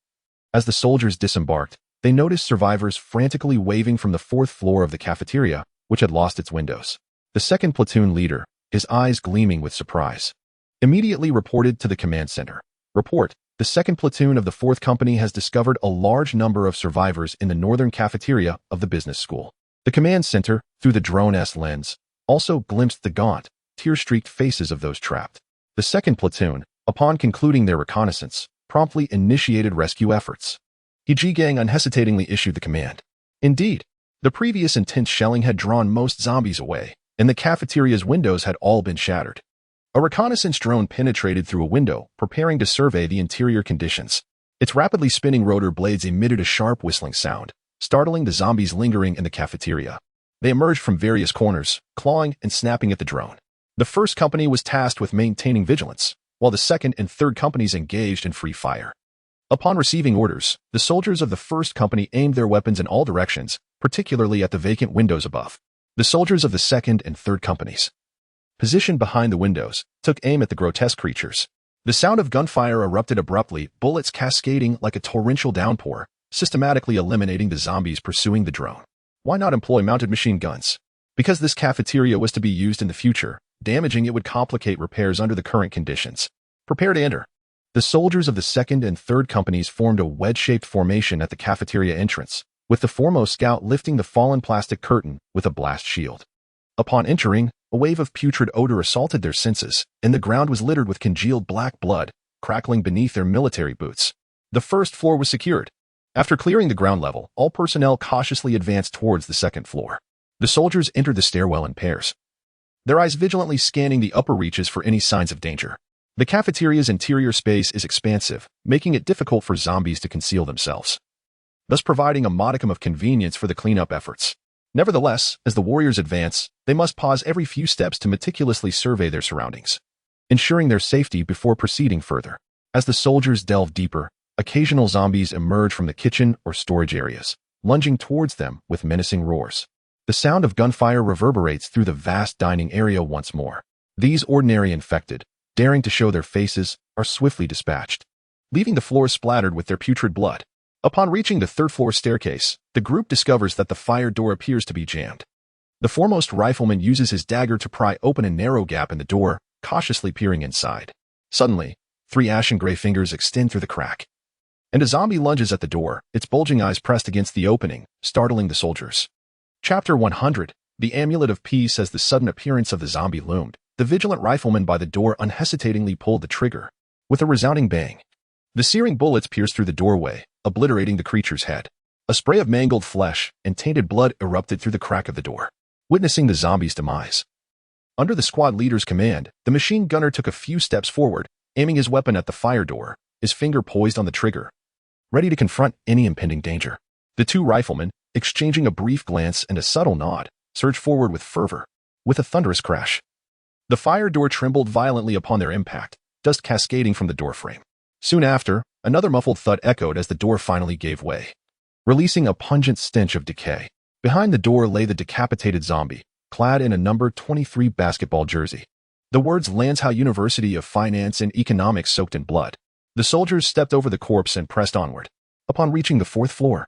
as the soldiers disembarked, they noticed survivors frantically waving from the 4th floor of the cafeteria, which had lost its windows. The second platoon leader, his eyes gleaming with surprise, immediately reported to the command center. Report: the second platoon of the 4th company has discovered a large number of survivors in the northern cafeteria of the business school. The command center, through the drone's lens, also glimpsed the gaunt, tear-streaked faces of those trapped. The second platoon, upon concluding their reconnaissance, promptly initiated rescue efforts. Gang unhesitatingly issued the command. Indeed, the previous intense shelling had drawn most zombies away, and the cafeteria's windows had all been shattered. A reconnaissance drone penetrated through a window, preparing to survey the interior conditions. Its rapidly spinning rotor blades emitted a sharp whistling sound, startling the zombies lingering in the cafeteria. They emerged from various corners, clawing and snapping at the drone. The first company was tasked with maintaining vigilance, while the second and third companies engaged in free fire. Upon receiving orders, the soldiers of the first company aimed their weapons in all directions, particularly at the vacant windows above. The soldiers of the second and third companies, positioned behind the windows, took aim at the grotesque creatures. The sound of gunfire erupted abruptly, bullets cascading like a torrential downpour, systematically eliminating the zombies pursuing the drone. Why not employ mounted machine guns? Because this cafeteria was to be used in the future, damaging it would complicate repairs under the current conditions. Prepare to enter. The soldiers of the second and third companies formed a wedge-shaped formation at the cafeteria entrance, with the foremost scout lifting the fallen plastic curtain with a blast shield. Upon entering, a wave of putrid odor assaulted their senses, and the ground was littered with congealed black blood, crackling beneath their military boots. The first floor was secured. After clearing the ground level, all personnel cautiously advanced towards the second floor. The soldiers entered the stairwell in pairs, their eyes vigilantly scanning the upper reaches for any signs of danger. The cafeteria's interior space is expansive, making it difficult for zombies to conceal themselves, thus providing a modicum of convenience for the cleanup efforts. Nevertheless, as the warriors advance, they must pause every few steps to meticulously survey their surroundings, ensuring their safety before proceeding further. As the soldiers delve deeper, occasional zombies emerge from the kitchen or storage areas, lunging towards them with menacing roars. The sound of gunfire reverberates through the vast dining area once more. These ordinary infected, daring to show their faces, are swiftly dispatched, leaving the floor splattered with their putrid blood. Upon reaching the third-floor staircase, the group discovers that the fire door appears to be jammed. The foremost rifleman uses his dagger to pry open a narrow gap in the door, cautiously peering inside. Suddenly, 3 ashen-gray fingers extend through the crack, and a zombie lunges at the door, its bulging eyes pressed against the opening, startling the soldiers. Chapter 100. The Amulet of Peace. As the sudden appearance of the zombie loomed, the vigilant rifleman by the door unhesitatingly pulled the trigger. With a resounding bang, the searing bullets pierced through the doorway, obliterating the creature's head. A spray of mangled flesh and tainted blood erupted through the crack of the door, witnessing the zombie's demise. Under the squad leader's command, the machine gunner took a few steps forward, aiming his weapon at the fire door, his finger poised on the trigger, ready to confront any impending danger. The 2 riflemen, exchanging a brief glance and a subtle nod, surged forward with fervor. With a thunderous crash, the fire door trembled violently upon their impact, dust cascading from the doorframe. Soon after, another muffled thud echoed as the door finally gave way, releasing a pungent stench of decay. Behind the door lay the decapitated zombie, clad in a number 23 basketball jersey. The words Lanshow University of Finance and Economics soaked in blood. The soldiers stepped over the corpse and pressed onward. Upon reaching the 4th floor,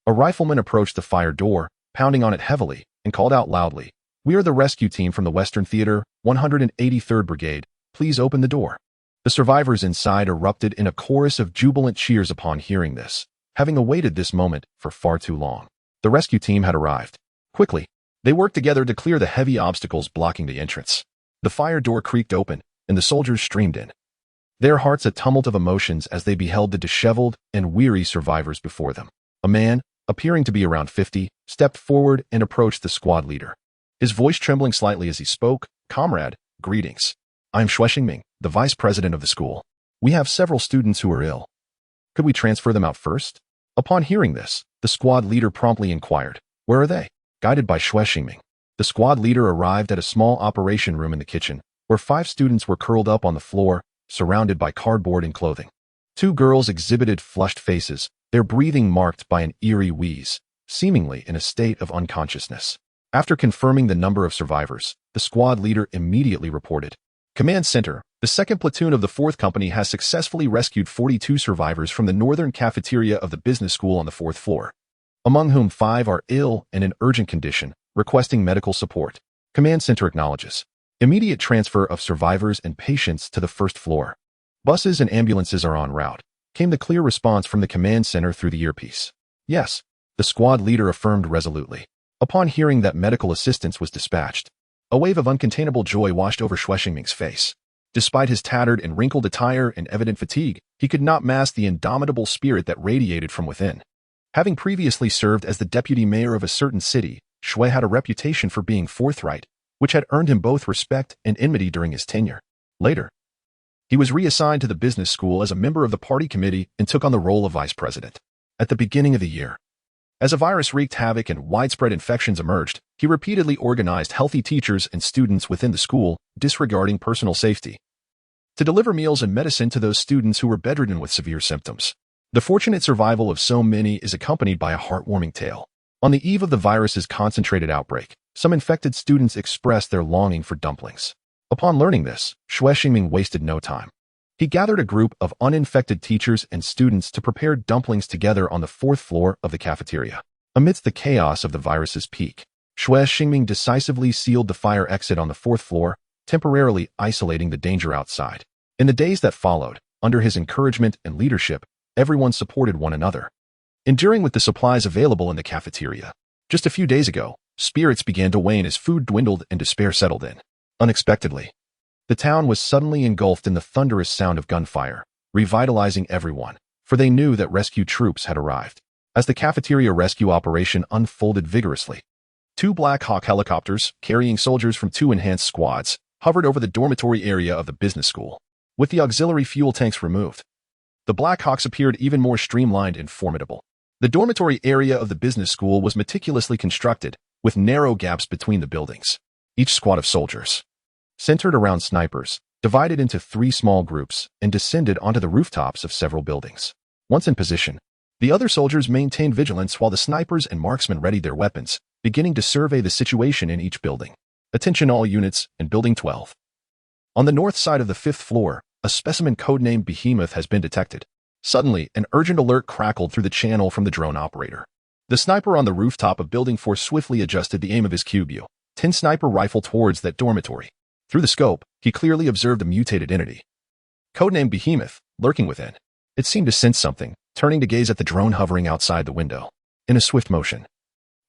a rifleman approached the fire door, pounding on it heavily, and called out loudly, "We are the rescue team from the Western Theater, 183rd Brigade. Please open the door." The survivors inside erupted in a chorus of jubilant cheers upon hearing this, having awaited this moment for far too long. The rescue team had arrived. Quickly, they worked together to clear the heavy obstacles blocking the entrance. The fire door creaked open, and the soldiers streamed in, their hearts a tumult of emotions as they beheld the disheveled and weary survivors before them. A man, appearing to be around 50, stepped forward and approached the squad leader, his voice trembling slightly as he spoke. "Comrade, greetings. I'm Cheng, the vice president of the school. We have several students who are ill. Could we transfer them out first?" Upon hearing this, the squad leader promptly inquired, "Where are they?" Guided by Cheng, the squad leader arrived at a small operation room in the kitchen, where 5 students were curled up on the floor, surrounded by cardboard and clothing. 2 girls exhibited flushed faces, their breathing marked by an eerie wheeze, seemingly in a state of unconsciousness. After confirming the number of survivors, the squad leader immediately reported, "Command Center, the 2nd Platoon of the 4th Company has successfully rescued 42 survivors from the northern cafeteria of the business school on the 4th floor, among whom 5 are ill and in urgent condition, requesting medical support. Command Center acknowledges immediate transfer of survivors and patients to the 1st floor. Buses and ambulances are en route," came the clear response from the command center through the earpiece. "Yes," the squad leader affirmed resolutely. Upon hearing that medical assistance was dispatched, a wave of uncontainable joy washed over Cheng's face. Despite his tattered and wrinkled attire and evident fatigue, he could not mask the indomitable spirit that radiated from within. Having previously served as the deputy mayor of a certain city, Cheng had a reputation for being forthright, which had earned him both respect and enmity during his tenure. Later, he was reassigned to the business school as a member of the party committee and took on the role of vice president. At the beginning of the year, as a virus wreaked havoc and widespread infections emerged, he repeatedly organized healthy teachers and students within the school, disregarding personal safety, to deliver meals and medicine to those students who were bedridden with severe symptoms. The fortunate survival of so many is accompanied by a heartwarming tale. On the eve of the virus's concentrated outbreak, some infected students expressed their longing for dumplings. Upon learning this, Cheng wasted no time. He gathered a group of uninfected teachers and students to prepare dumplings together on the 4th floor of the cafeteria. Amidst the chaos of the virus's peak, Cheng decisively sealed the fire exit on the 4th floor, temporarily isolating the danger outside. In the days that followed, under his encouragement and leadership, everyone supported one another, enduring with the supplies available in the cafeteria. Just a few days ago, spirits began to wane as food dwindled and despair settled in. Unexpectedly, the town was suddenly engulfed in the thunderous sound of gunfire, revitalizing everyone. For for they knew that rescue troops had arrived. As the cafeteria rescue operation unfolded vigorously, 2 Black Hawk helicopters, carrying soldiers from 2 enhanced squads, hovered over the dormitory area of the business school. With the auxiliary fuel tanks removed, the Black Hawks appeared even more streamlined and formidable. The dormitory area of the business school was meticulously constructed, with narrow gaps between the buildings. Each squad of soldiers, centered around snipers, divided into 3 small groups and descended onto the rooftops of several buildings. Once in position, the other soldiers maintained vigilance while the snipers and marksmen readied their weapons, beginning to survey the situation in each building. Attention all units in Building 12. On the north side of the 5th floor, a specimen codenamed Behemoth has been detected. Suddenly, an urgent alert crackled through the channel from the drone operator. The sniper on the rooftop of Building 4 swiftly adjusted the aim of his QBU-10 sniper rifle towards that dormitory. Through the scope, he clearly observed a mutated entity, codenamed Behemoth, lurking within. It seemed to sense something, turning to gaze at the drone hovering outside the window. In a swift motion,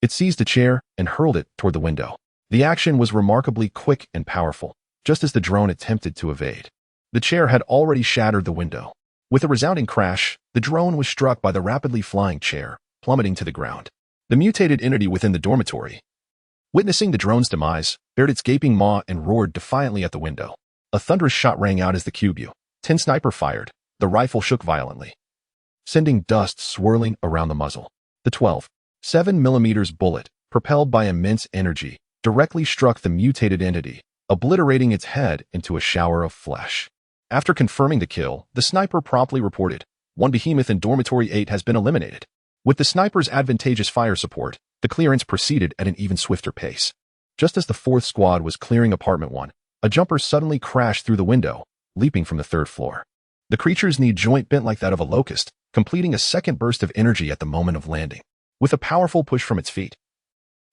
it seized a chair and hurled it toward the window. The action was remarkably quick and powerful, just as the drone attempted to evade. The chair had already shattered the window. With a resounding crash, the drone was struck by the rapidly flying chair, plummeting to the ground. The mutated entity within the dormitory, witnessing the drone's demise, bared its gaping maw and roared defiantly at the window. A thunderous shot rang out as the QBU-10 sniper fired. The rifle shook violently, sending dust swirling around the muzzle. The 12.7mm bullet, propelled by immense energy, directly struck the mutated entity, obliterating its head into a shower of flesh. After confirming the kill, the sniper promptly reported, "1 Behemoth in Dormitory 8 has been eliminated." With the sniper's advantageous fire support, the clearance proceeded at an even swifter pace. Just as the 4th squad was clearing Apartment 1, a jumper suddenly crashed through the window, leaping from the 3rd floor. The creature's knee joint bent like that of a locust, completing a second burst of energy at the moment of landing. With a powerful push from its feet,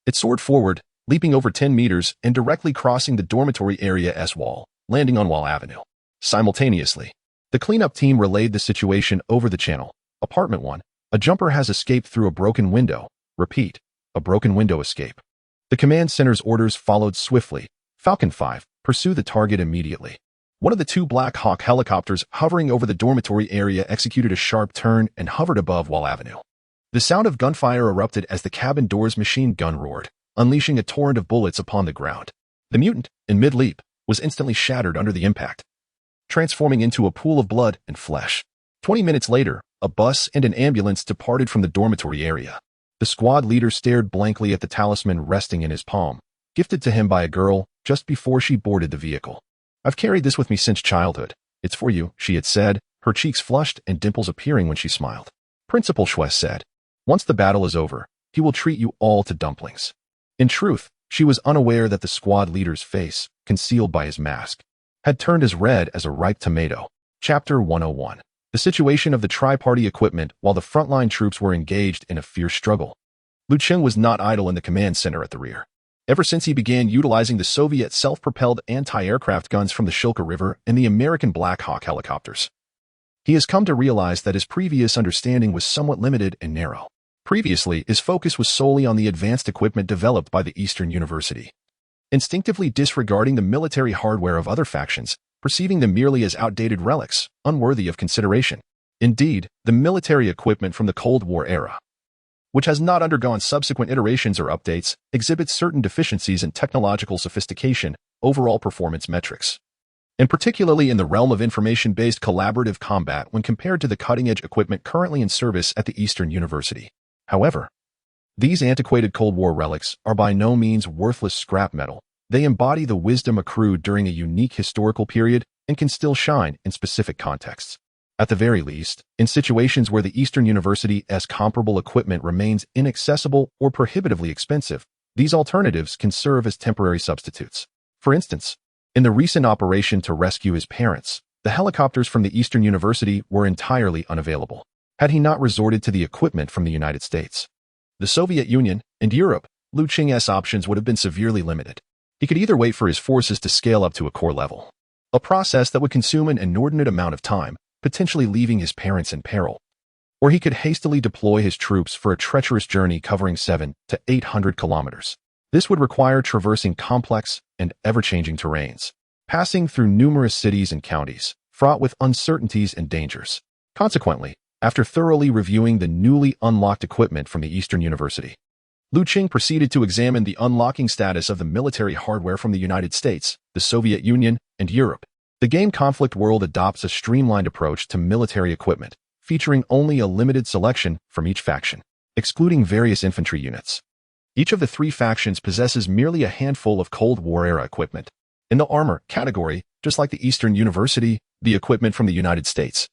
it soared forward, leaping over 10 meters and directly crossing the dormitory area's wall, landing on Wall Avenue. Simultaneously, the cleanup team relayed the situation over the channel. Apartment 1, a jumper has escaped through a broken window. Repeat, a broken window escape. The command center's orders followed swiftly. Falcon 5, pursue the target immediately. One of the 2 Black Hawk helicopters hovering over the dormitory area executed a sharp turn and hovered above Wall Avenue. The sound of gunfire erupted as the cabin door's machine gun roared, unleashing a torrent of bullets upon the ground. The mutant, in mid-leap, was instantly shattered under the impact, transforming into a pool of blood and flesh. 20 minutes later, a bus and an ambulance departed from the dormitory area. The squad leader stared blankly at the talisman resting in his palm, gifted to him by a girl just before she boarded the vehicle. "I've carried this with me since childhood. It's for you," she had said, her cheeks flushed and dimples appearing when she smiled. Principal Schwess said, "Once the battle is over, he will treat you all to dumplings." In truth, she was unaware that the squad leader's face, concealed by his mask, had turned as red as a ripe tomato. Chapter 101. The situation of the tri-party equipment while the frontline troops were engaged in a fierce struggle. Cheng was not idle in the command center at the rear. Ever since he began utilizing the Soviet self-propelled anti-aircraft guns from the Shilka River and the American Black Hawk helicopters, he has come to realize that his previous understanding was somewhat limited and narrow. Previously, his focus was solely on the advanced equipment developed by the Eastern University, instinctively disregarding the military hardware of other factions, perceiving them merely as outdated relics, unworthy of consideration. Indeed, the military equipment from the Cold War era, which has not undergone subsequent iterations or updates, exhibits certain deficiencies in technological sophistication, overall performance metrics, and particularly in the realm of information-based collaborative combat when compared to the cutting-edge equipment currently in service at the Eastern University. However, these antiquated Cold War relics are by no means worthless scrap metal. They embody the wisdom accrued during a unique historical period and can still shine in specific contexts. At the very least, in situations where the Eastern University's comparable equipment remains inaccessible or prohibitively expensive, these alternatives can serve as temporary substitutes. For instance, in the recent operation to rescue his parents, the helicopters from the Eastern University were entirely unavailable, had he not resorted to the equipment from the United States. The Soviet Union and Europe, Cheng's options would have been severely limited. He could either wait for his forces to scale up to a core level, a process that would consume an inordinate amount of time, potentially leaving his parents in peril, or he could hastily deploy his troops for a treacherous journey covering 700 to 800 kilometers. This would require traversing complex and ever-changing terrains, passing through numerous cities and counties, fraught with uncertainties and dangers. Consequently, After thoroughly reviewing the newly unlocked equipment from the Eastern University, Lu Cheng proceeded to examine the unlocking status of the military hardware from the United States, the Soviet Union, and Europe. The game Conflict World adopts a streamlined approach to military equipment, featuring only a limited selection from each faction, excluding various infantry units. Each of the three factions possesses merely a handful of Cold War-era equipment. In the armor category, just like the Eastern University, the equipment from the United States,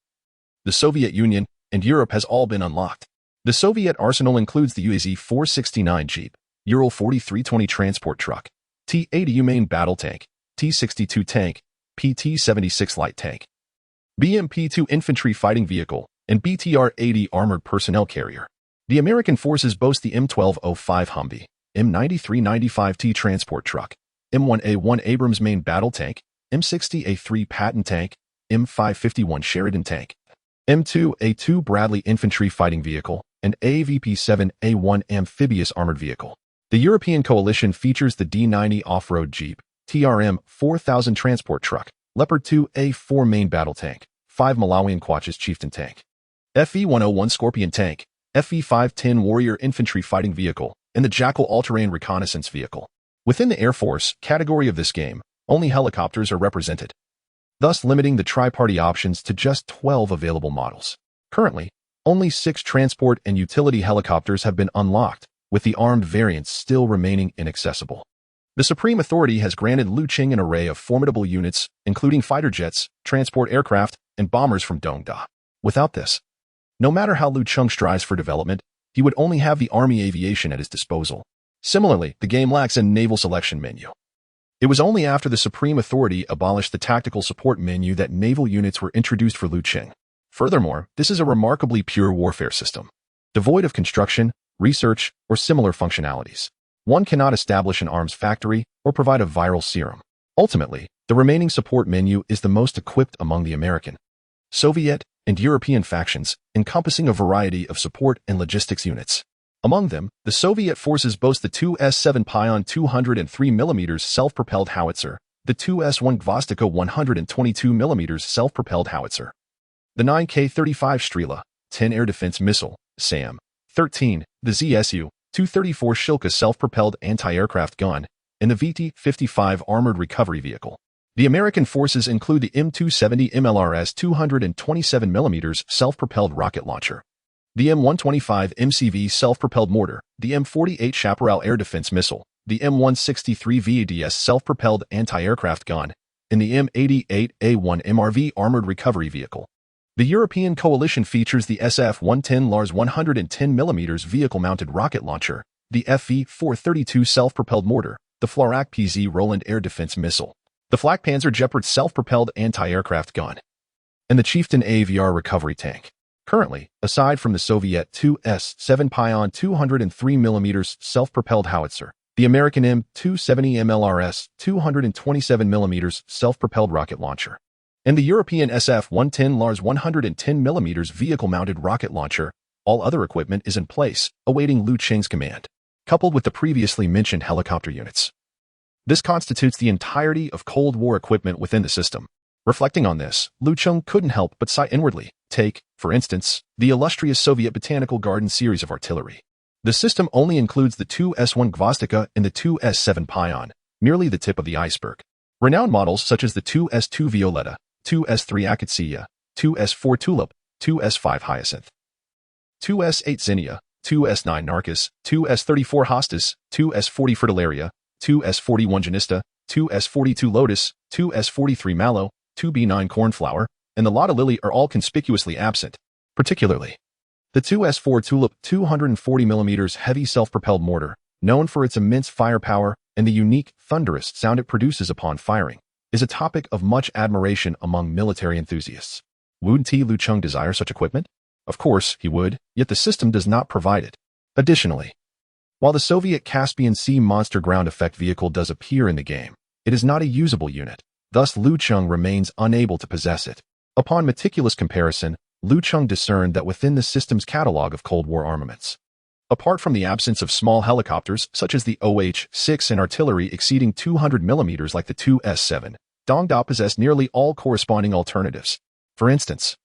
the Soviet Union, and Europe has all been unlocked. The Soviet arsenal includes the UAZ-469 Jeep, Ural-4320 transport truck, T-80U main battle tank, T-62 tank, PT-76 light tank, BMP-2 infantry fighting vehicle, and BTR-80 armored personnel carrier. The American forces boast the M1205 Humvee, M9395T transport truck, M1A1 Abrams main battle tank, M60A3 Patton tank, M551 Sheridan tank, M2A2 Bradley infantry fighting vehicle, and AVP-7A1 amphibious armored vehicle. The European coalition features the D90 off-road Jeep, TRM 4000 transport truck, Leopard 2A4 main battle tank, 5 Malawian Quachas Chieftain tank, FE-101 Scorpion tank, FE-510 Warrior infantry fighting vehicle, and the Jackal all-terrain reconnaissance vehicle. Within the Air Force category of this game, only helicopters are represented, thus limiting the tri-party options to just 12 available models. Currently, only 6 transport and utility helicopters have been unlocked, with the armed variants still remaining inaccessible. The Supreme Authority has granted Lu Cheng an array of formidable units, including fighter jets, transport aircraft, and bombers from Dongda. Without this, no matter how Lu Cheng strives for development, he would only have the Army aviation at his disposal. Similarly, the game lacks a naval selection menu. It was only after the Supreme Authority abolished the tactical support menu that naval units were introduced for Lu Cheng. Furthermore, this is a remarkably pure warfare system, devoid of construction, research, or similar functionalities. One cannot establish an arms factory or provide a viral serum. Ultimately, the remaining support menu is the most equipped among the American, Soviet, and European factions, encompassing a variety of support and logistics units. Among them, the Soviet forces boast the 2S-7 Pion 203mm self-propelled howitzer, the 2S-1 Gvostika 122mm self-propelled howitzer, the 9K-35 Strela, 10 air defense missile, SAM-13, the ZSU-234 Shilka self-propelled anti-aircraft gun, and the VT-55 armored recovery vehicle. The American forces include the M270 MLRS 227mm self-propelled rocket launcher, the M125 MCV self-propelled mortar, the M48 Chaparral air defense missile, the M163 VADS self-propelled anti-aircraft gun, and the M88A1 MRV armored recovery vehicle. The European coalition features the SF-110 Lars 110mm vehicle-mounted rocket launcher, the FE-432 self-propelled mortar, the Florak PZ Roland air defense missile, the Flakpanzer Gepard self-propelled anti-aircraft gun, and the Chieftain AVR recovery tank. Currently, aside from the Soviet 2S-7 Pion 203mm self-propelled howitzer, the American M270 MLRS 227mm self-propelled rocket launcher, and the European SF-110 Lars 110mm vehicle-mounted rocket launcher, all other equipment is in place, awaiting Lu Cheng's command, coupled with the previously mentioned helicopter units. This constitutes the entirety of Cold War equipment within the system. Reflecting on this, Lu Cheng couldn't help but sigh inwardly. Take, for instance, the illustrious Soviet Botanical Garden series of artillery. The system only includes the 2S-1 Gvostika and the 2S-7 Pion, merely the tip of the iceberg. Renowned models such as the 2S-2 Violetta, 2S-3 Akatsia, 2S-4 Tulip, 2S-5 Hyacinth, 2S-8 Zinnia, 2S-9 Narcissus, 2S-34 Hostas, 2S-40 Fritillaria, 2S-41 Janista, 2S-42 Lotus, 2S-43 Mallow, 2B9 Cornflower, and the Lotta Lily are all conspicuously absent, particularly the 2S-4 Tulip 240mm heavy self-propelled mortar, known for its immense firepower and the unique, thunderous sound it produces upon firing, is a topic of much admiration among military enthusiasts. Would Lu Cheng desire such equipment? Of course he would, yet the system does not provide it. Additionally, while the Soviet Caspian Sea monster ground effect vehicle does appear in the game, it is not a usable unit, thus Lu Cheng remains unable to possess it. Upon meticulous comparison, Lu Cheng discerned that within the system's catalog of Cold War armaments, apart from the absence of small helicopters such as the OH-6 and artillery exceeding 200mm like the 2S-7, Dongda possessed nearly all corresponding alternatives. For instance,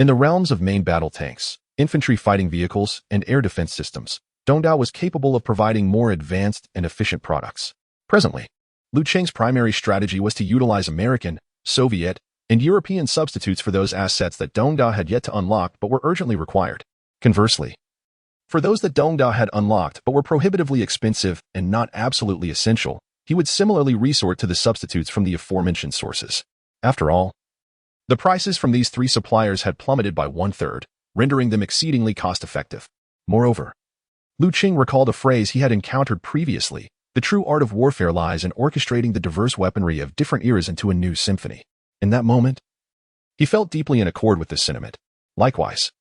In the realms of main battle tanks, infantry fighting vehicles, and air defense systems, Dongdao was capable of providing more advanced and efficient products. Presently, Lu Cheng's primary strategy was to utilize American, Soviet, and European substitutes for those assets that Dongdao had yet to unlock but were urgently required. Conversely, for those that Dongdao had unlocked but were prohibitively expensive and not absolutely essential, he would similarly resort to the substitutes from the aforementioned sources. After all, the prices from these three suppliers had plummeted by 1/3, rendering them exceedingly cost-effective. Moreover, Lu Cheng recalled a phrase he had encountered previously: the true art of warfare lies in orchestrating the diverse weaponry of different eras into a new symphony. In that moment, he felt deeply in accord with this sentiment. Likewise,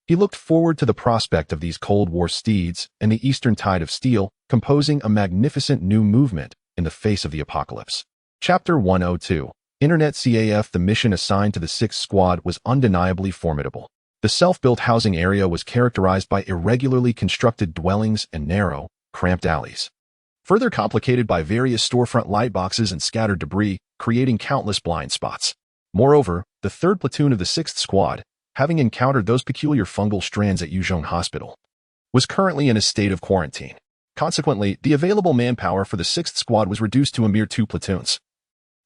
he looked forward to the prospect of these Cold War steeds and the Eastern Tide of Steel composing a magnificent new movement in the face of the apocalypse. Chapter 102. Internet CAF. The mission assigned to the 6th Squad was undeniably formidable. The self-built housing area was characterized by irregularly constructed dwellings and narrow, cramped alleys, further complicated by various storefront light boxes and scattered debris, creating countless blind spots. Moreover, the 3rd Platoon of the 6th Squad, having encountered those peculiar fungal strands at Yuzhong Hospital, was currently in a state of quarantine. Consequently, the available manpower for the 6th Squad was reduced to a mere 2 platoons,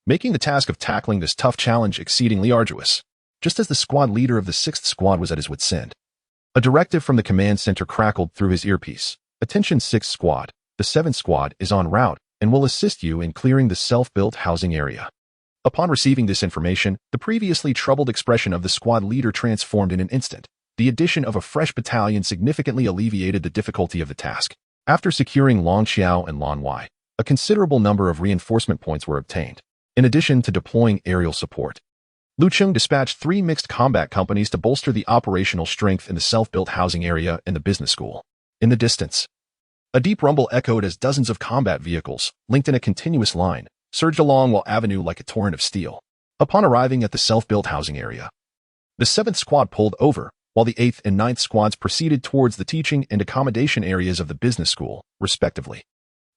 making the task of tackling this tough challenge exceedingly arduous. Just as the squad leader of the 6th Squad was at his wit's end, a directive from the command center crackled through his earpiece. Attention 6th Squad, the 7th Squad is en route and will assist you in clearing the self-built housing area. Upon receiving this information, the previously troubled expression of the squad leader transformed in an instant. The addition of a fresh battalion significantly alleviated the difficulty of the task. After securing Longxiao and Lanwai, a considerable number of reinforcement points were obtained. In addition to deploying aerial support, Lu Cheng dispatched 3 mixed combat companies to bolster the operational strength in the self-built housing area and the business school. In the distance, a deep rumble echoed as dozens of combat vehicles, linked in a continuous line, surged along Wall Avenue like a torrent of steel. Upon arriving at the self-built housing area, the 7th Squad pulled over, while the 8th and 9th Squads proceeded towards the teaching and accommodation areas of the business school, respectively.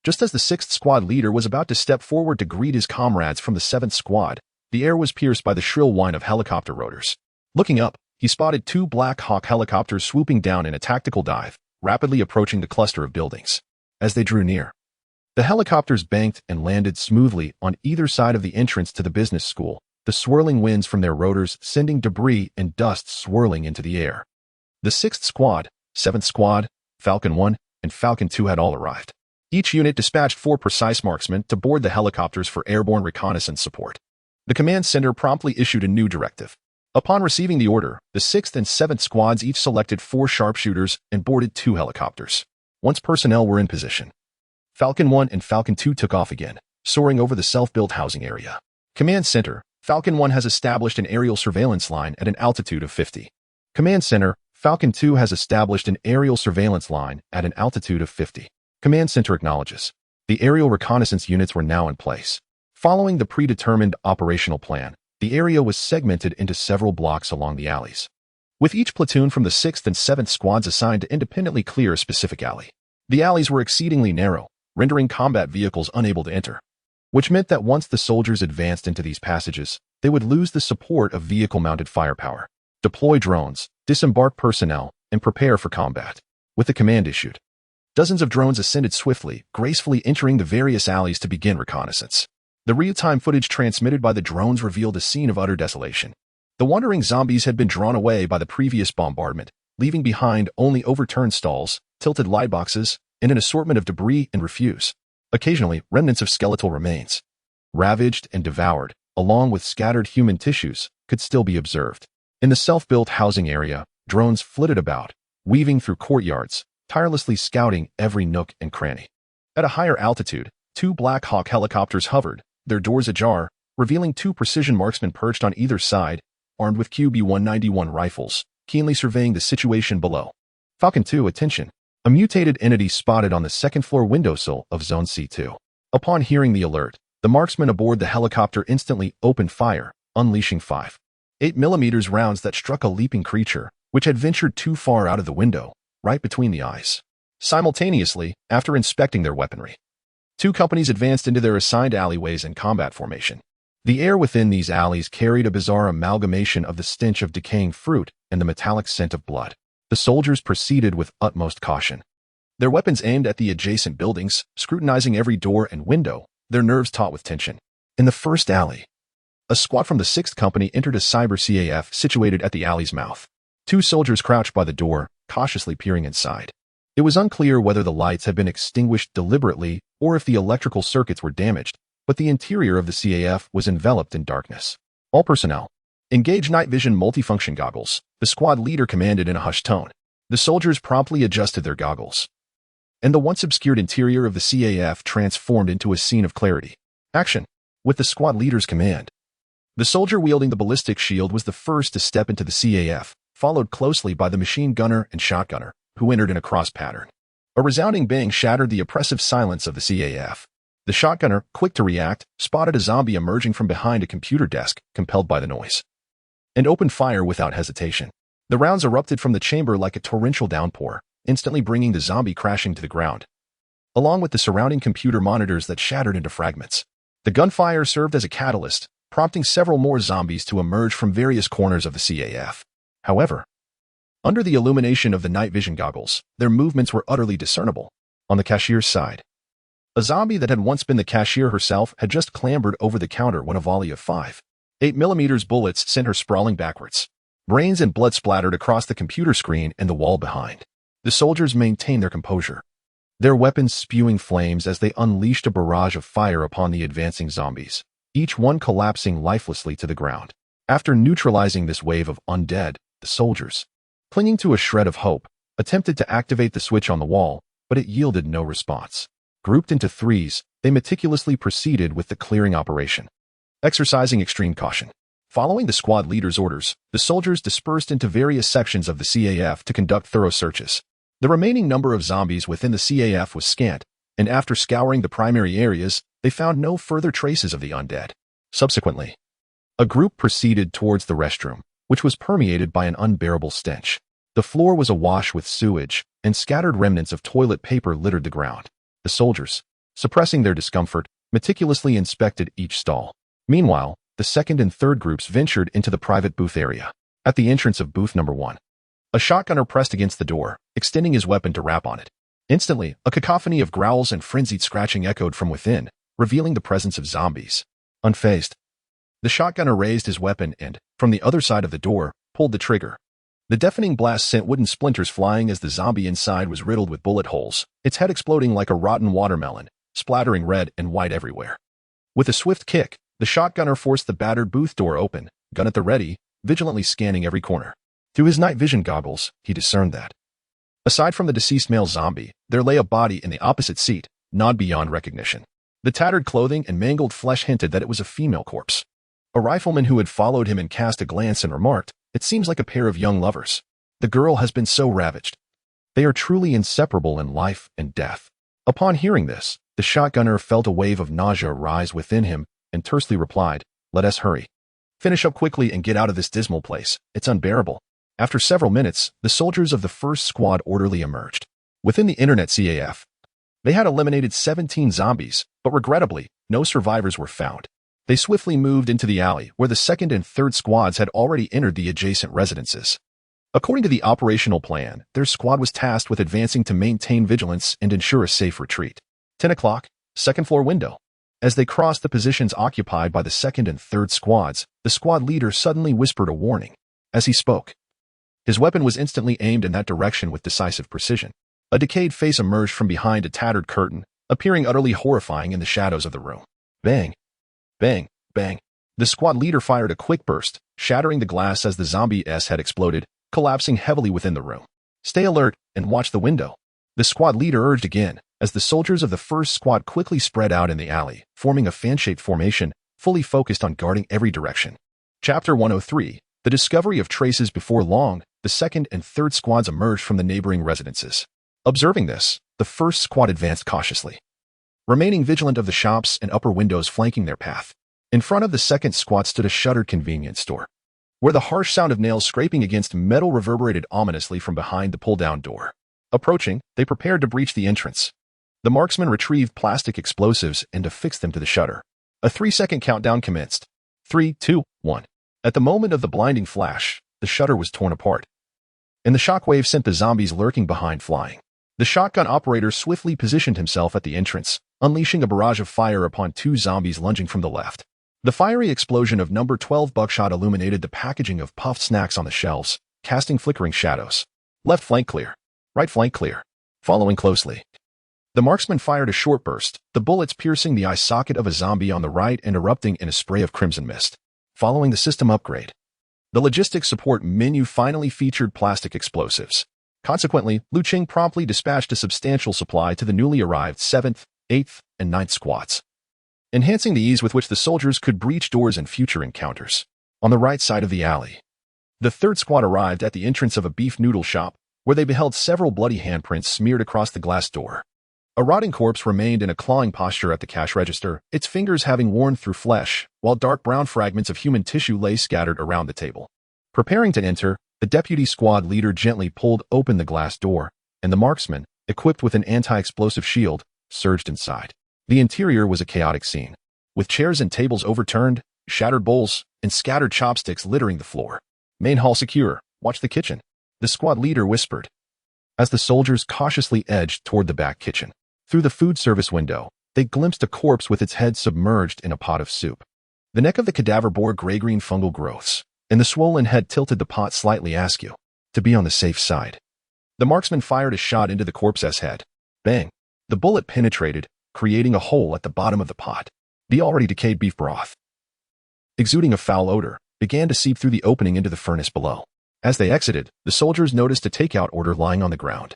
Just as the 6th Squad leader was about to step forward to greet his comrades from the 7th Squad, the air was pierced by the shrill whine of helicopter rotors. Looking up, he spotted 2 Black Hawk helicopters swooping down in a tactical dive, rapidly approaching the cluster of buildings. As they drew near, the helicopters banked and landed smoothly on either side of the entrance to the business school, the swirling winds from their rotors sending debris and dust swirling into the air. The 6th Squad, 7th Squad, Falcon 1, and Falcon 2 had all arrived. Each unit dispatched 4 precise marksmen to board the helicopters for airborne reconnaissance support. The command center promptly issued a new directive. Upon receiving the order, the 6th and 7th Squads each selected 4 sharpshooters and boarded 2 helicopters. Once personnel were in position, Falcon 1 and Falcon 2 took off again, soaring over the self-built housing area. Command Center, Falcon 1 has established an aerial surveillance line at an altitude of 50. Command Center, Falcon 2 has established an aerial surveillance line at an altitude of 50. Command Center acknowledges. The aerial reconnaissance units were now in place. Following the predetermined operational plan, the area was segmented into several blocks along the alleys, with each platoon from the 6th and 7th Squads assigned to independently clear a specific alley. The alleys were exceedingly narrow, rendering combat vehicles unable to enter, which meant that once the soldiers advanced into these passages, they would lose the support of vehicle-mounted firepower. Deploy drones, disembark personnel, and prepare for combat. With the command issued, dozens of drones ascended swiftly, gracefully entering the various alleys to begin reconnaissance. The real-time footage transmitted by the drones revealed a scene of utter desolation. The wandering zombies had been drawn away by the previous bombardment, leaving behind only overturned stalls, tilted light boxes, and an assortment of debris and refuse. Occasionally, remnants of skeletal remains, ravaged and devoured, along with scattered human tissues, could still be observed. In the self-built housing area, drones flitted about, weaving through courtyards, tirelessly scouting every nook and cranny. At a higher altitude, 2 Black Hawk helicopters hovered, their doors ajar, revealing 2 precision marksmen perched on either side, armed with QB-191 rifles, keenly surveying the situation below. Falcon 2, attention. A mutated entity spotted on the 2nd floor windowsill of Zone C2. Upon hearing the alert, the marksmen aboard the helicopter instantly opened fire, unleashing 5 8mm rounds that struck a leaping creature, which had ventured too far out of the window, right between the eyes. Simultaneously, after inspecting their weaponry, 2 companies advanced into their assigned alleyways in combat formation. The air within these alleys carried a bizarre amalgamation of the stench of decaying fruit and the metallic scent of blood. The soldiers proceeded with utmost caution. Their weapons aimed at the adjacent buildings, scrutinizing every door and window, their nerves taut with tension. In the first alley, a squad from the 6th Company entered a cyber CAF situated at the alley's mouth. 2 soldiers crouched by the door, cautiously peering inside. It was unclear whether the lights had been extinguished deliberately or if the electrical circuits were damaged, but the interior of the CAF was enveloped in darkness. All personnel, engage night vision multifunction goggles, the squad leader commanded in a hushed tone. The soldiers promptly adjusted their goggles, and the once obscured interior of the CAF transformed into a scene of clarity. Action! With the squad leader's command, the soldier wielding the ballistic shield was the first to step into the CAF, followed closely by the machine gunner and shotgunner, who entered in a cross pattern. A resounding bang shattered the oppressive silence of the CAF. The shotgunner, quick to react, spotted a zombie emerging from behind a computer desk, compelled by the noise, and opened fire without hesitation. The rounds erupted from the chamber like a torrential downpour, instantly bringing the zombie crashing to the ground, along with the surrounding computer monitors that shattered into fragments. The gunfire served as a catalyst, prompting several more zombies to emerge from various corners of the CAF. However, under the illumination of the night vision goggles, their movements were utterly discernible. On the cashier's side, a zombie that had once been the cashier herself had just clambered over the counter when a volley of 5.8mm bullets sent her sprawling backwards. Brains and blood splattered across the computer screen and the wall behind. The soldiers maintained their composure, their weapons spewing flames as they unleashed a barrage of fire upon the advancing zombies, each one collapsing lifelessly to the ground. After neutralizing this wave of undead, the soldiers, clinging to a shred of hope, attempted to activate the switch on the wall, but it yielded no response. Grouped into threes, they meticulously proceeded with the clearing operation, exercising extreme caution. Following the squad leader's orders, the soldiers dispersed into various sections of the CAF to conduct thorough searches. The remaining number of zombies within the CAF was scant, and after scouring the primary areas, they found no further traces of the undead. Subsequently, a group proceeded towards the restroom, which was permeated by an unbearable stench. The floor was awash with sewage, and scattered remnants of toilet paper littered the ground. The soldiers, suppressing their discomfort, meticulously inspected each stall. Meanwhile, the 2nd and 3rd groups ventured into the private booth area. At the entrance of booth number 1, a shotgunner pressed against the door, extending his weapon to rap on it. Instantly, a cacophony of growls and frenzied scratching echoed from within, revealing the presence of zombies. Unfazed, the shotgunner raised his weapon and, from the other side of the door, pulled the trigger. The deafening blast sent wooden splinters flying as the zombie inside was riddled with bullet holes, its head exploding like a rotten watermelon, splattering red and white everywhere. With a swift kick, the shotgunner forced the battered booth door open, gun at the ready, vigilantly scanning every corner. Through his night vision goggles, he discerned that, aside from the deceased male zombie, there lay a body in the opposite seat, not beyond recognition. The tattered clothing and mangled flesh hinted that it was a female corpse. A rifleman who had followed him and cast a glance and remarked, "It seems like a pair of young lovers. The girl has been so ravaged. They are truly inseparable in life and death." Upon hearing this, the shotgunner felt a wave of nausea rise within him and tersely replied, "Let us hurry. Finish up quickly and get out of this dismal place. It's unbearable." After several minutes, the soldiers of the 1st squad orderly emerged. Within the internet CAF, they had eliminated 17 zombies, but regrettably, no survivors were found. They swiftly moved into the alley where the 2nd and 3rd squads had already entered the adjacent residences. According to the operational plan, their squad was tasked with advancing to maintain vigilance and ensure a safe retreat. 10 o'clock, 2nd floor window. As they crossed the positions occupied by the 2nd and 3rd squads, the squad leader suddenly whispered a warning. As he spoke, his weapon was instantly aimed in that direction with decisive precision. A decayed face emerged from behind a tattered curtain, appearing utterly horrifying in the shadows of the room. Bang! Bang! Bang! The squad leader fired a quick burst, shattering the glass as the zombie S had exploded, collapsing heavily within the room. "Stay alert and watch the window," the squad leader urged again, as the soldiers of the 1st squad quickly spread out in the alley, forming a fan-shaped formation, fully focused on guarding every direction. Chapter 103, The Discovery of Traces. Before long, the 2nd and 3rd squads emerged from the neighboring residences. Observing this, the 1st squad advanced cautiously, remaining vigilant of the shops and upper windows flanking their path. In front of the 2nd squad stood a shuttered convenience store, where the harsh sound of nails scraping against metal reverberated ominously from behind the pull-down door. Approaching, they prepared to breach the entrance. The marksman retrieved plastic explosives and affixed them to the shutter. A 3-second countdown commenced. 3, 2, 1. At the moment of the blinding flash, the shutter was torn apart, and the shockwave sent the zombies lurking behind flying. The shotgun operator swiftly positioned himself at the entrance, unleashing a barrage of fire upon two zombies lunging from the left. The fiery explosion of number 12 buckshot illuminated the packaging of puffed snacks on the shelves, casting flickering shadows. Left flank clear. Right flank clear. Following closely. The marksman fired a short burst, the bullets piercing the eye socket of a zombie on the right and erupting in a spray of crimson mist. Following the system upgrade, the logistics support menu finally featured plastic explosives. Consequently, Cheng promptly dispatched a substantial supply to the newly arrived 7th, 8th, and 9th squads, enhancing the ease with which the soldiers could breach doors in future encounters. On the right side of the alley, the 3rd squad arrived at the entrance of a beef noodle shop, where they beheld several bloody handprints smeared across the glass door. A rotting corpse remained in a clawing posture at the cash register, its fingers having worn through flesh, while dark brown fragments of human tissue lay scattered around the table. Preparing to enter, the deputy squad leader gently pulled open the glass door, and the marksman, equipped with an anti-explosive shield, surged inside. The interior was a chaotic scene, with chairs and tables overturned, shattered bowls, and scattered chopsticks littering the floor. Main hall secure. Watch the kitchen, the squad leader whispered, as the soldiers cautiously edged toward the back kitchen. Through the food service window, they glimpsed a corpse with its head submerged in a pot of soup. The neck of the cadaver bore gray-green fungal growths, and the swollen head tilted the pot slightly askew, to be on the safe side. The marksman fired a shot into the corpse's head. Bang! The bullet penetrated, creating a hole at the bottom of the pot. The already decayed beef broth, exuding a foul odor, began to seep through the opening into the furnace below. As they exited, the soldiers noticed a takeout order lying on the ground,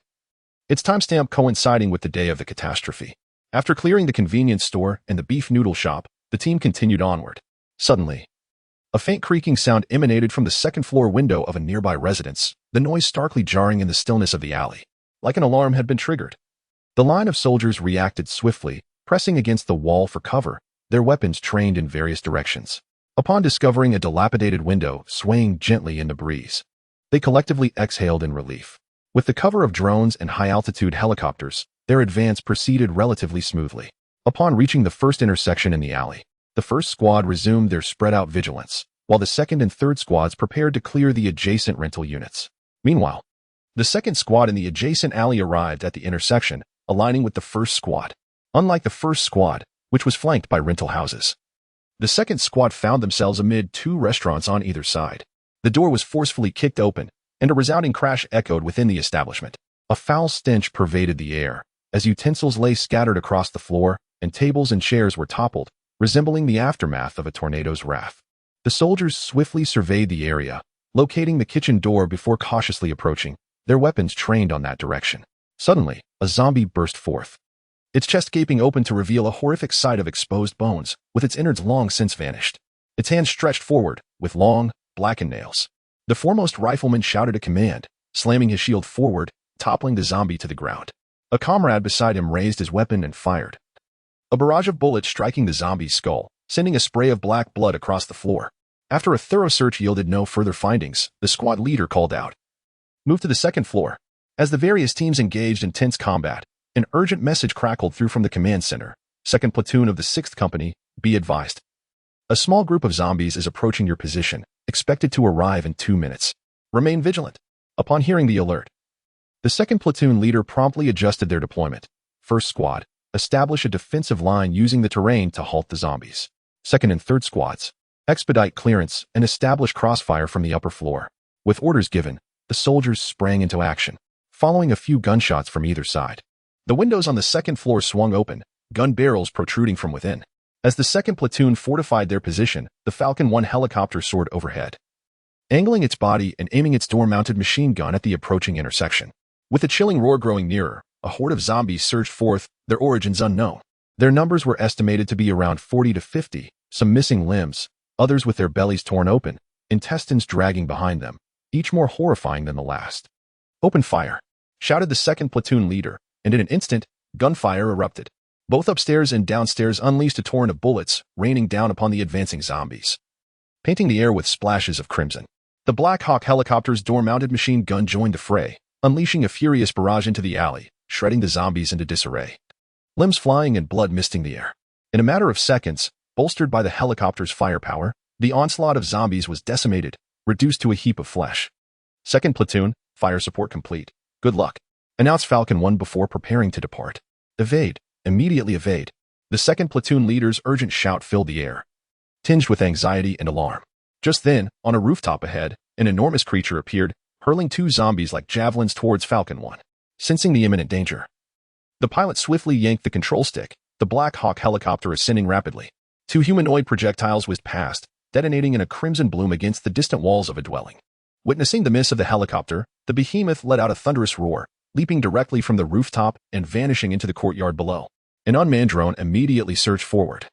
its timestamp coinciding with the day of the catastrophe. After clearing the convenience store and the beef noodle shop, the team continued onward. Suddenly, a faint creaking sound emanated from the second-floor window of a nearby residence, the noise starkly jarring in the stillness of the alley, like an alarm had been triggered. The line of soldiers reacted swiftly, pressing against the wall for cover, their weapons trained in various directions. Upon discovering a dilapidated window swaying gently in the breeze, they collectively exhaled in relief. With the cover of drones and high-altitude helicopters, their advance proceeded relatively smoothly. Upon reaching the first intersection in the alley, the first squad resumed their spread-out vigilance, while the second and third squads prepared to clear the adjacent rental units. Meanwhile, the second squad in the adjacent alley arrived at the intersection, aligning with the first squad. Unlike the first squad, which was flanked by rental houses, the second squad found themselves amid two restaurants on either side. The door was forcefully kicked open, and a resounding crash echoed within the establishment. A foul stench pervaded the air, as utensils lay scattered across the floor, and tables and chairs were toppled, resembling the aftermath of a tornado's wrath. The soldiers swiftly surveyed the area, locating the kitchen door before cautiously approaching, their weapons trained on that direction. Suddenly, a zombie burst forth, its chest gaping open to reveal a horrific sight of exposed bones, with its innards long since vanished. Its hands stretched forward, with long, blackened nails. The foremost rifleman shouted a command, slamming his shield forward, toppling the zombie to the ground. A comrade beside him raised his weapon and fired, a barrage of bullets striking the zombie's skull, sending a spray of black blood across the floor. After a thorough search yielded no further findings, the squad leader called out, "Move to the second floor." As the various teams engaged in tense combat, an urgent message crackled through from the command center. "Second platoon of the 6th Company, be advised. A small group of zombies is approaching your position, expected to arrive in 2 minutes. Remain vigilant." Upon hearing the alert, the 2nd platoon leader promptly adjusted their deployment. First squad, establish a defensive line using the terrain to halt the zombies. Second and third squads, expedite clearance and establish crossfire from the upper floor. With orders given, the soldiers sprang into action, following a few gunshots from either side. The windows on the second floor swung open, gun barrels protruding from within. As the 2nd platoon fortified their position, the Falcon 1 helicopter soared overhead, angling its body and aiming its door-mounted machine gun at the approaching intersection. With the chilling roar growing nearer, a horde of zombies surged forth, their origins unknown. Their numbers were estimated to be around 40 to 50, some missing limbs, others with their bellies torn open, intestines dragging behind them, each more horrifying than the last. "Open fire," shouted the 2nd platoon leader, and in an instant, gunfire erupted. Both upstairs and downstairs unleashed a torrent of bullets, raining down upon the advancing zombies, painting the air with splashes of crimson. The Black Hawk helicopter's door-mounted machine gun joined the fray, unleashing a furious barrage into the alley, shredding the zombies into disarray, limbs flying and blood misting the air. In a matter of seconds, bolstered by the helicopter's firepower, The onslaught of zombies was decimated, reduced to a heap of flesh. Second platoon, fire support complete. Good luck, announced Falcon 1 before preparing to depart. Evade, immediately evade. The second platoon leader's urgent shout filled the air, tinged with anxiety and alarm. Just then, on a rooftop ahead, an enormous creature appeared, hurling two zombies like javelins towards Falcon 1. Sensing the imminent danger, the pilot swiftly yanked the control stick, the Black Hawk helicopter ascending rapidly. Two humanoid projectiles whizzed past, detonating in a crimson bloom against the distant walls of a dwelling. Witnessing the miss of the helicopter, the behemoth let out a thunderous roar, leaping directly from the rooftop and vanishing into the courtyard below. An unmanned drone immediately surged forward,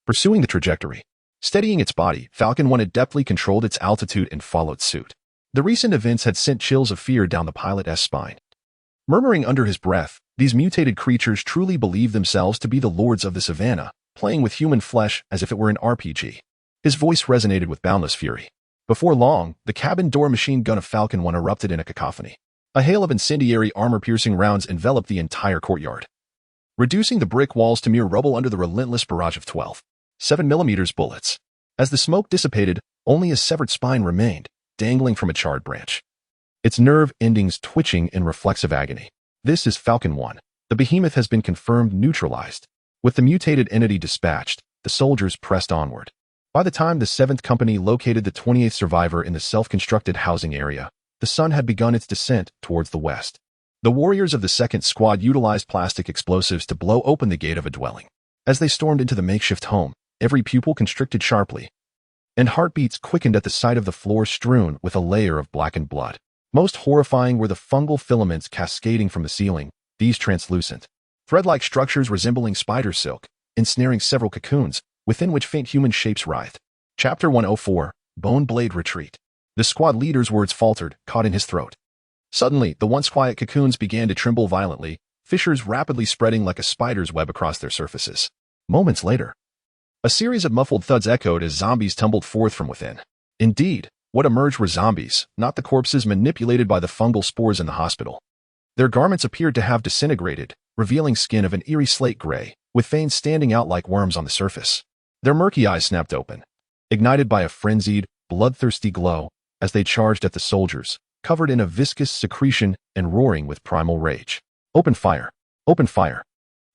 pursuing the trajectory. Steadying its body, Falcon 1 adeptly controlled its altitude and followed suit. The recent events had sent chills of fear down the pilot's spine. Murmuring under his breath, these mutated creatures truly believed themselves to be the lords of the savannah, playing with human flesh as if it were an RPG. His voice resonated with boundless fury. Before long, the cabin door machine gun of Falcon 1 erupted in a cacophony. A hail of incendiary armor-piercing rounds enveloped the entire courtyard, reducing the brick walls to mere rubble under the relentless barrage of 12.7mm bullets. As the smoke dissipated, only a severed spine remained, dangling from a charred branch, its nerve endings twitching in reflexive agony. This is Falcon 1. The behemoth has been confirmed neutralized. With the mutated entity dispatched, the soldiers pressed onward. By the time the 7th Company located the 28th survivor in the self-constructed housing area, the sun had begun its descent towards the west. The warriors of the 2nd Squad utilized plastic explosives to blow open the gate of a dwelling. As they stormed into the makeshift home, every pupil constricted sharply, and heartbeats quickened at the sight of the floor strewn with a layer of blackened blood. Most horrifying were the fungal filaments cascading from the ceiling, these translucent, thread-like structures resembling spider silk, ensnaring several cocoons, within which faint human shapes writhed. Chapter 104, Bone Blade Retreat. The squad leader's words faltered, caught in his throat. Suddenly, the once quiet cocoons began to tremble violently, fissures rapidly spreading like a spider's web across their surfaces. Moments later, a series of muffled thuds echoed as zombies tumbled forth from within. Indeed, what emerged were zombies, not the corpses manipulated by the fungal spores in the hospital. Their garments appeared to have disintegrated, revealing skin of an eerie slate gray, with veins standing out like worms on the surface. Their murky eyes snapped open, ignited by a frenzied, bloodthirsty glow, as they charged at the soldiers, covered in a viscous secretion and roaring with primal rage. Open fire! Open fire!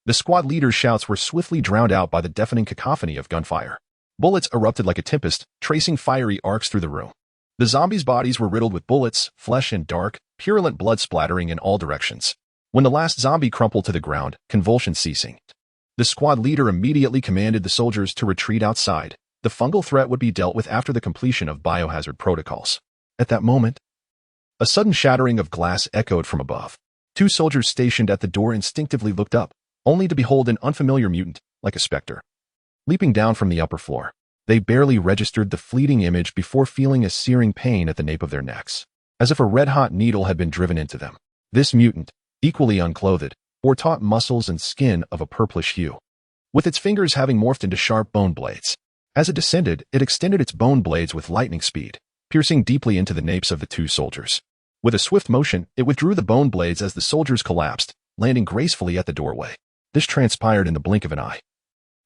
The squad leader's shouts were swiftly drowned out by the deafening cacophony of gunfire. Bullets erupted like a tempest, tracing fiery arcs through the room. The zombies' bodies were riddled with bullets, flesh and dark, purulent blood splattering in all directions. When the last zombie crumpled to the ground, convulsions ceasing, the squad leader immediately commanded the soldiers to retreat outside. The fungal threat would be dealt with after the completion of biohazard protocols. At that moment, a sudden shattering of glass echoed from above. Two soldiers stationed at the door instinctively looked up, only to behold an unfamiliar mutant, like a specter, leaping down from the upper floor. They barely registered the fleeting image before feeling a searing pain at the nape of their necks, as if a red-hot needle had been driven into them. This mutant, equally unclothed, bore taut muscles and skin of a purplish hue, with its fingers having morphed into sharp bone blades. As it descended, it extended its bone blades with lightning speed, piercing deeply into the napes of the two soldiers. With a swift motion, it withdrew the bone blades as the soldiers collapsed, landing gracefully at the doorway. This transpired in the blink of an eye.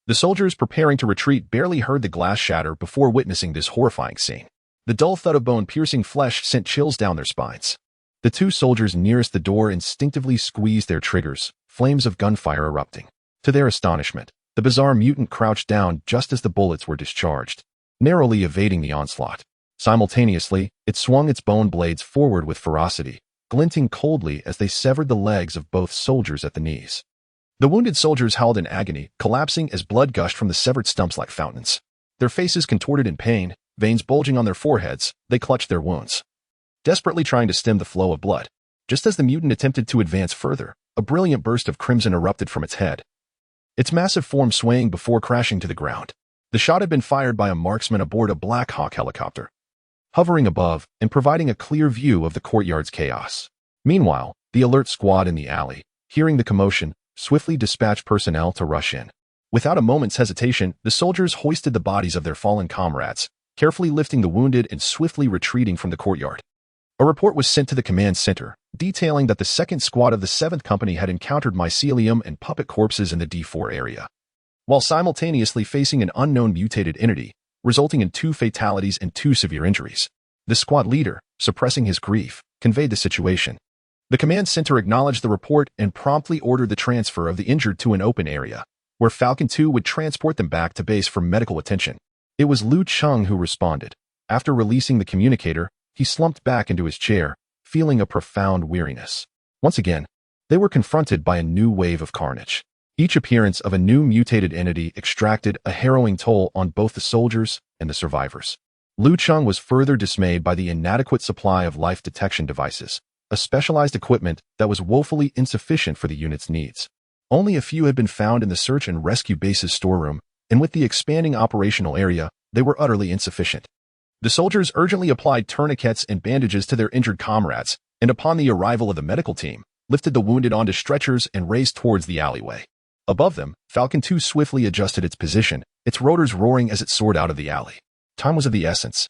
The soldiers preparing to retreat barely heard the glass shatter before witnessing this horrifying scene. The dull thud of bone-piercing flesh sent chills down their spines. The two soldiers nearest the door instinctively squeezed their triggers, flames of gunfire erupting. To their astonishment, the bizarre mutant crouched down just as the bullets were discharged, narrowly evading the onslaught. Simultaneously, it swung its bone blades forward with ferocity, glinting coldly as they severed the legs of both soldiers at the knees. The wounded soldiers howled in agony, collapsing as blood gushed from the severed stumps like fountains. Their faces contorted in pain, veins bulging on their foreheads, they clutched their wounds, desperately trying to stem the flow of blood. Just as the mutant attempted to advance further, a brilliant burst of crimson erupted from its head, its massive form swaying before crashing to the ground. The shot had been fired by a marksman aboard a Black Hawk helicopter, hovering above and providing a clear view of the courtyard's chaos. Meanwhile, the alert squad in the alley, hearing the commotion, swiftly dispatched personnel to rush in. Without a moment's hesitation, the soldiers hoisted the bodies of their fallen comrades, carefully lifting the wounded and swiftly retreating from the courtyard. A report was sent to the command center, detailing that the 2nd Squad of the 7th Company had encountered mycelium and puppet corpses in the D4 area. While simultaneously facing an unknown mutated entity, resulting in 2 fatalities and 2 severe injuries. The squad leader, suppressing his grief, conveyed the situation. The command center acknowledged the report and promptly ordered the transfer of the injured to an open area, where Falcon 2 would transport them back to base for medical attention. It was Cheng who responded. After releasing the communicator, he slumped back into his chair, feeling a profound weariness. Once again, they were confronted by a new wave of carnage. Each appearance of a new mutated entity extracted a harrowing toll on both the soldiers and the survivors. Cheng was further dismayed by the inadequate supply of life detection devices, a specialized equipment that was woefully insufficient for the unit's needs. Only a few had been found in the search and rescue base's storeroom, and with the expanding operational area, they were utterly insufficient. The soldiers urgently applied tourniquets and bandages to their injured comrades, and upon the arrival of the medical team, lifted the wounded onto stretchers and raced towards the alleyway. Above them, Falcon 2 swiftly adjusted its position, its rotors roaring as it soared out of the alley. Time was of the essence.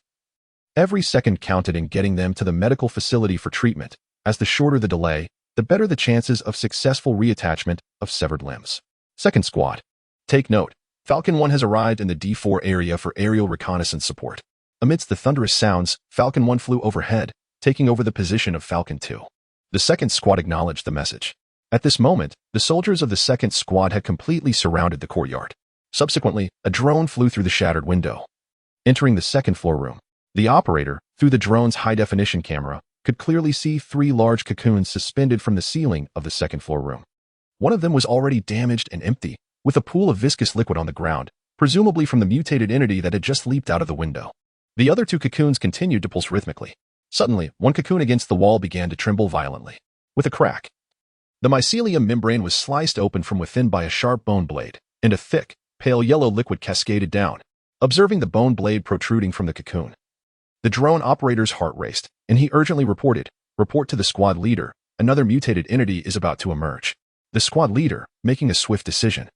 Every second counted in getting them to the medical facility for treatment, as the shorter the delay, the better the chances of successful reattachment of severed limbs. Second Squad. Take note, Falcon 1 has arrived in the D4 area for aerial reconnaissance support. Amidst the thunderous sounds, Falcon 1 flew overhead, taking over the position of Falcon 2. The Second Squad acknowledged the message. At this moment, the soldiers of the Second Squad had completely surrounded the courtyard. Subsequently, a drone flew through the shattered window. Entering the second-floor room, the operator, through the drone's high-definition camera, could clearly see 3 large cocoons suspended from the ceiling of the second-floor room. One of them was already damaged and empty, with a pool of viscous liquid on the ground, presumably from the mutated entity that had just leaped out of the window. The other 2 cocoons continued to pulse rhythmically. Suddenly, one cocoon against the wall began to tremble violently. With a crack, the mycelium membrane was sliced open from within by a sharp bone blade, and a thick, pale yellow liquid cascaded down, observing the bone blade protruding from the cocoon. The drone operator's heart raced, and he urgently reported, "Report to the squad leader, another mutated entity is about to emerge." The squad leader, making a swift decision,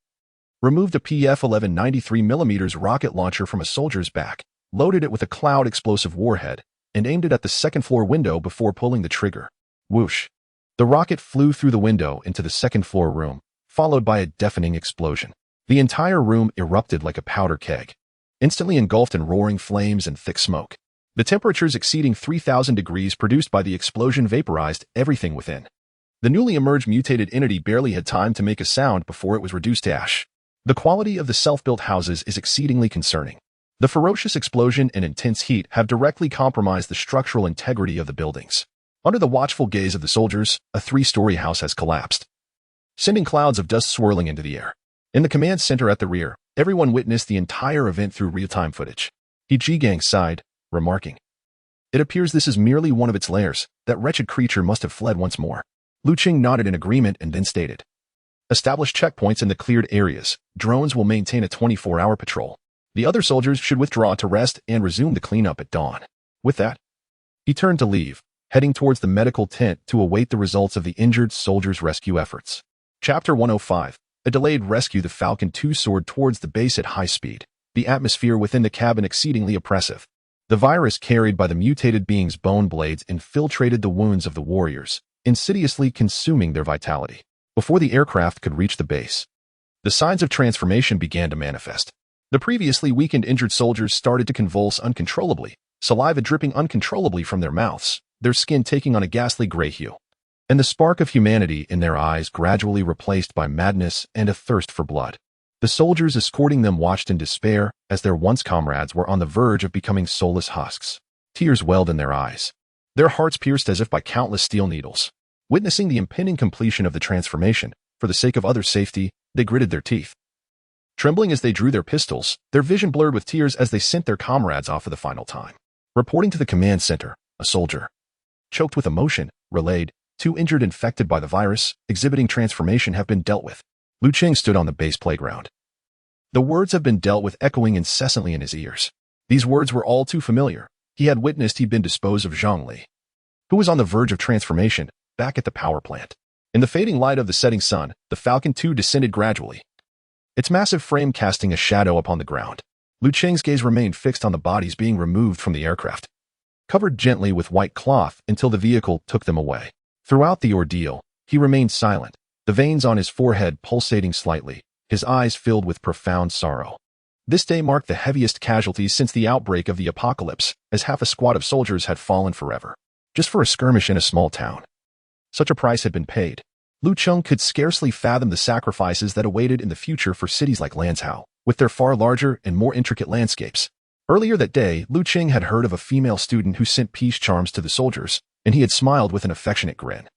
removed a PF-11 93mm rocket launcher from a soldier's back, loaded it with a cloud explosive warhead, and aimed it at the second-floor window before pulling the trigger. Whoosh! The rocket flew through the window into the second-floor room, followed by a deafening explosion. The entire room erupted like a powder keg, instantly engulfed in roaring flames and thick smoke. The temperatures exceeding 3,000 degrees produced by the explosion vaporized everything within. The newly emerged mutated entity barely had time to make a sound before it was reduced to ash. The quality of the self-built houses is exceedingly concerning. The ferocious explosion and intense heat have directly compromised the structural integrity of the buildings. Under the watchful gaze of the soldiers, a 3-story house has collapsed, sending clouds of dust swirling into the air. In the command center at the rear, everyone witnessed the entire event through real-time footage. Jigang sighed, remarking, "It appears this is merely one of its layers. That wretched creature must have fled once more." Cheng nodded in agreement and then stated, "Establish checkpoints in the cleared areas. Drones will maintain a 24-hour patrol. The other soldiers should withdraw to rest and resume the cleanup at dawn." With that, he turned to leave, heading towards the medical tent to await the results of the injured soldiers' rescue efforts. Chapter 105. A delayed rescue. The Falcon 2 soared towards the base at high speed, the atmosphere within the cabin exceedingly oppressive. The virus carried by the mutated being's bone blades infiltrated the wounds of the warriors, insidiously consuming their vitality. Before the aircraft could reach the base, the signs of transformation began to manifest. The previously weakened injured soldiers started to convulse uncontrollably, saliva dripping uncontrollably from their mouths, their skin taking on a ghastly gray hue, and the spark of humanity in their eyes gradually replaced by madness and a thirst for blood. The soldiers escorting them watched in despair as their once comrades were on the verge of becoming soulless husks. Tears welled in their eyes, their hearts pierced as if by countless steel needles. Witnessing the impending completion of the transformation, for the sake of others' safety, they gritted their teeth. Trembling as they drew their pistols, their vision blurred with tears as they sent their comrades off for the final time. Reporting to the command center, a soldier, choked with emotion, relayed, 2 injured infected by the virus, exhibiting transformation have been dealt with. Cheng stood on the base playground. The words have been dealt with echoing incessantly in his ears. These words were all too familiar. He had witnessed he'd been disposed of Zhongli, who was on the verge of transformation, back at the power plant. In the fading light of the setting sun, the Falcon 2 descended gradually, its massive frame casting a shadow upon the ground. Cheng's gaze remained fixed on the bodies being removed from the aircraft, covered gently with white cloth until the vehicle took them away. Throughout the ordeal, he remained silent, the veins on his forehead pulsating slightly, his eyes filled with profound sorrow. This day marked the heaviest casualties since the outbreak of the apocalypse, as half a squad of soldiers had fallen forever, just for a skirmish in a small town. Such a price had been paid. Lu Cheng could scarcely fathom the sacrifices that awaited in the future for cities like Lanzhou, with their far larger and more intricate landscapes. Earlier that day, Lu Cheng had heard of a female student who sent peace charms to the soldiers, and he had smiled with an affectionate grin,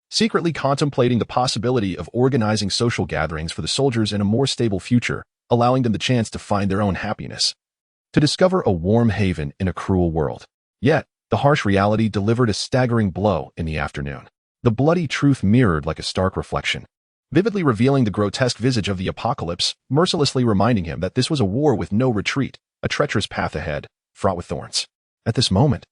secretly contemplating the possibility of organizing social gatherings for the soldiers in a more stable future, allowing them the chance to find their own happiness, to discover a warm haven in a cruel world. Yet, the harsh reality delivered a staggering blow in the afternoon. The bloody truth mirrored like a stark reflection, vividly revealing the grotesque visage of the apocalypse, mercilessly reminding him that this was a war with no retreat, a treacherous path ahead, fraught with thorns. At this moment,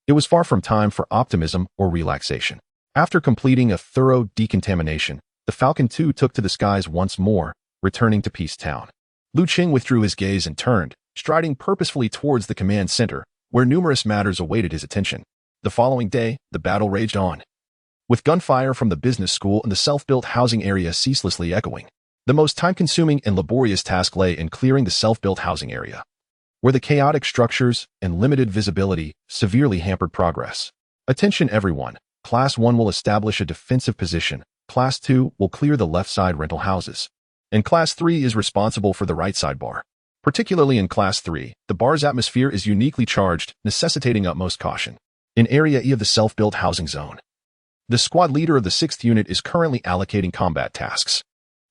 it was far from time for optimism or relaxation. After completing a thorough decontamination, the Falcon 2 took to the skies once more, returning to Peace Town. Lu Cheng withdrew his gaze and turned, striding purposefully towards the command center, where numerous matters awaited his attention. The following day, the battle raged on, with gunfire from the business school and the self-built housing area ceaselessly echoing. The most time-consuming and laborious task lay in clearing the self-built housing area, where the chaotic structures and limited visibility severely hampered progress. Attention everyone. Class 1 will establish a defensive position, Class 2 will clear the left side rental houses, and Class 3 is responsible for the right side bar. Particularly in Class 3, the bar's atmosphere is uniquely charged, necessitating utmost caution. In Area E of the self-built housing zone, the squad leader of the 6th unit is currently allocating combat tasks.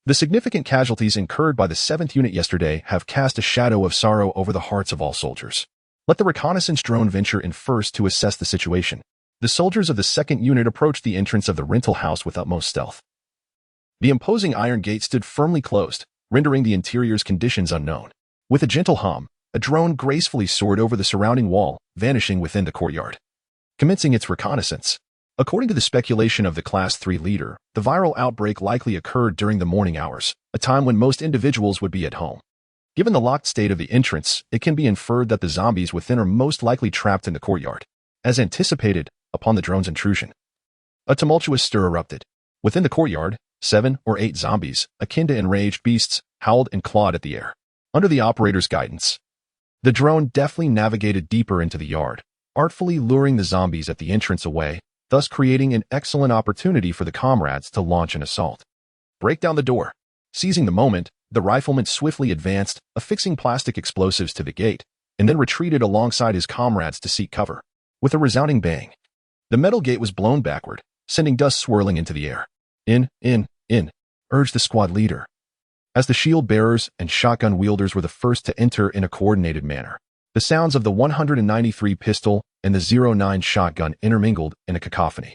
The significant casualties incurred by the 7th unit yesterday have cast a shadow of sorrow over the hearts of all soldiers. Let the reconnaissance drone venture in first to assess the situation. The soldiers of the 2nd unit approached the entrance of the rental house with utmost stealth. The imposing iron gate stood firmly closed, rendering the interior's conditions unknown. With a gentle hum, a drone gracefully soared over the surrounding wall, vanishing within the courtyard, commencing its reconnaissance. According to the speculation of the Class 3 leader, the viral outbreak likely occurred during the morning hours, a time when most individuals would be at home. Given the locked state of the entrance, it can be inferred that the zombies within are most likely trapped in the courtyard. As anticipated, upon the drone's intrusion, a tumultuous stir erupted. Within the courtyard, 7 or 8 zombies, akin to enraged beasts, howled and clawed at the air. Under the operator's guidance, the drone deftly navigated deeper into the yard, artfully luring the zombies at the entrance away, thus creating an excellent opportunity for the comrades to launch an assault. Break down the door. Seizing the moment, the rifleman swiftly advanced, affixing plastic explosives to the gate, and then retreated alongside his comrades to seek cover. With a resounding bang, the metal gate was blown backward, sending dust swirling into the air. In, urged the squad leader, as the shield bearers and shotgun wielders were the first to enter in a coordinated manner. The sounds of the 193 pistol and the 09 shotgun intermingled in a cacophony.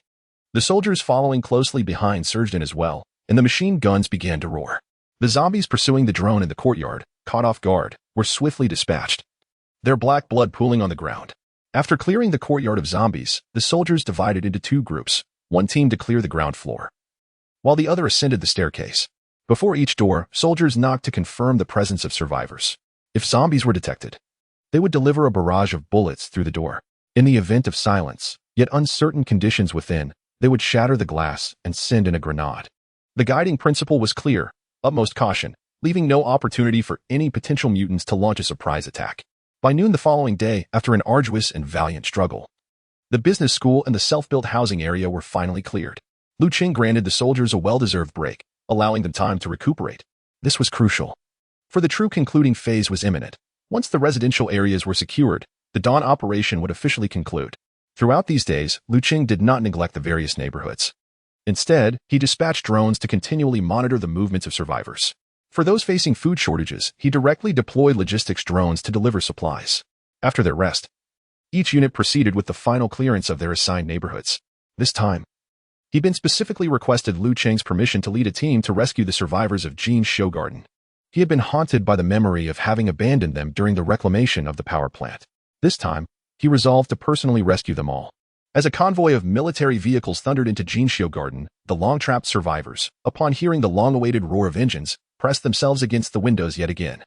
The soldiers following closely behind surged in as well, and the machine guns began to roar. The zombies pursuing the drone in the courtyard, caught off guard, were swiftly dispatched, their black blood pooling on the ground. After clearing the courtyard of zombies, the soldiers divided into 2 groups, one team to clear the ground floor, while the other ascended the staircase. Before each door, soldiers knocked to confirm the presence of survivors. If zombies were detected, they would deliver a barrage of bullets through the door. In the event of silence, yet uncertain conditions within, they would shatter the glass and send in a grenade. The guiding principle was clear: utmost caution, leaving no opportunity for any potential mutants to launch a surprise attack. By noon the following day, after an arduous and valiant struggle, the business school and the self-built housing area were finally cleared. Lu Cheng granted the soldiers a well-deserved break, allowing them time to recuperate. This was crucial, for the true concluding phase was imminent. Once the residential areas were secured, the dawn operation would officially conclude. Throughout these days, Lu Cheng did not neglect the various neighborhoods. Instead, he dispatched drones to continually monitor the movements of survivors. For those facing food shortages, he directly deployed logistics drones to deliver supplies. After their rest, each unit proceeded with the final clearance of their assigned neighborhoods. This time, he'd been specifically requested Lu Cheng's permission to lead a team to rescue the survivors of Jean's show garden. He had been haunted by the memory of having abandoned them during the reclamation of the power plant. This time, he resolved to personally rescue them all. As a convoy of military vehicles thundered into Jean's show garden, the long-trapped survivors, upon hearing the long-awaited roar of engines, pressed themselves against the windows yet again.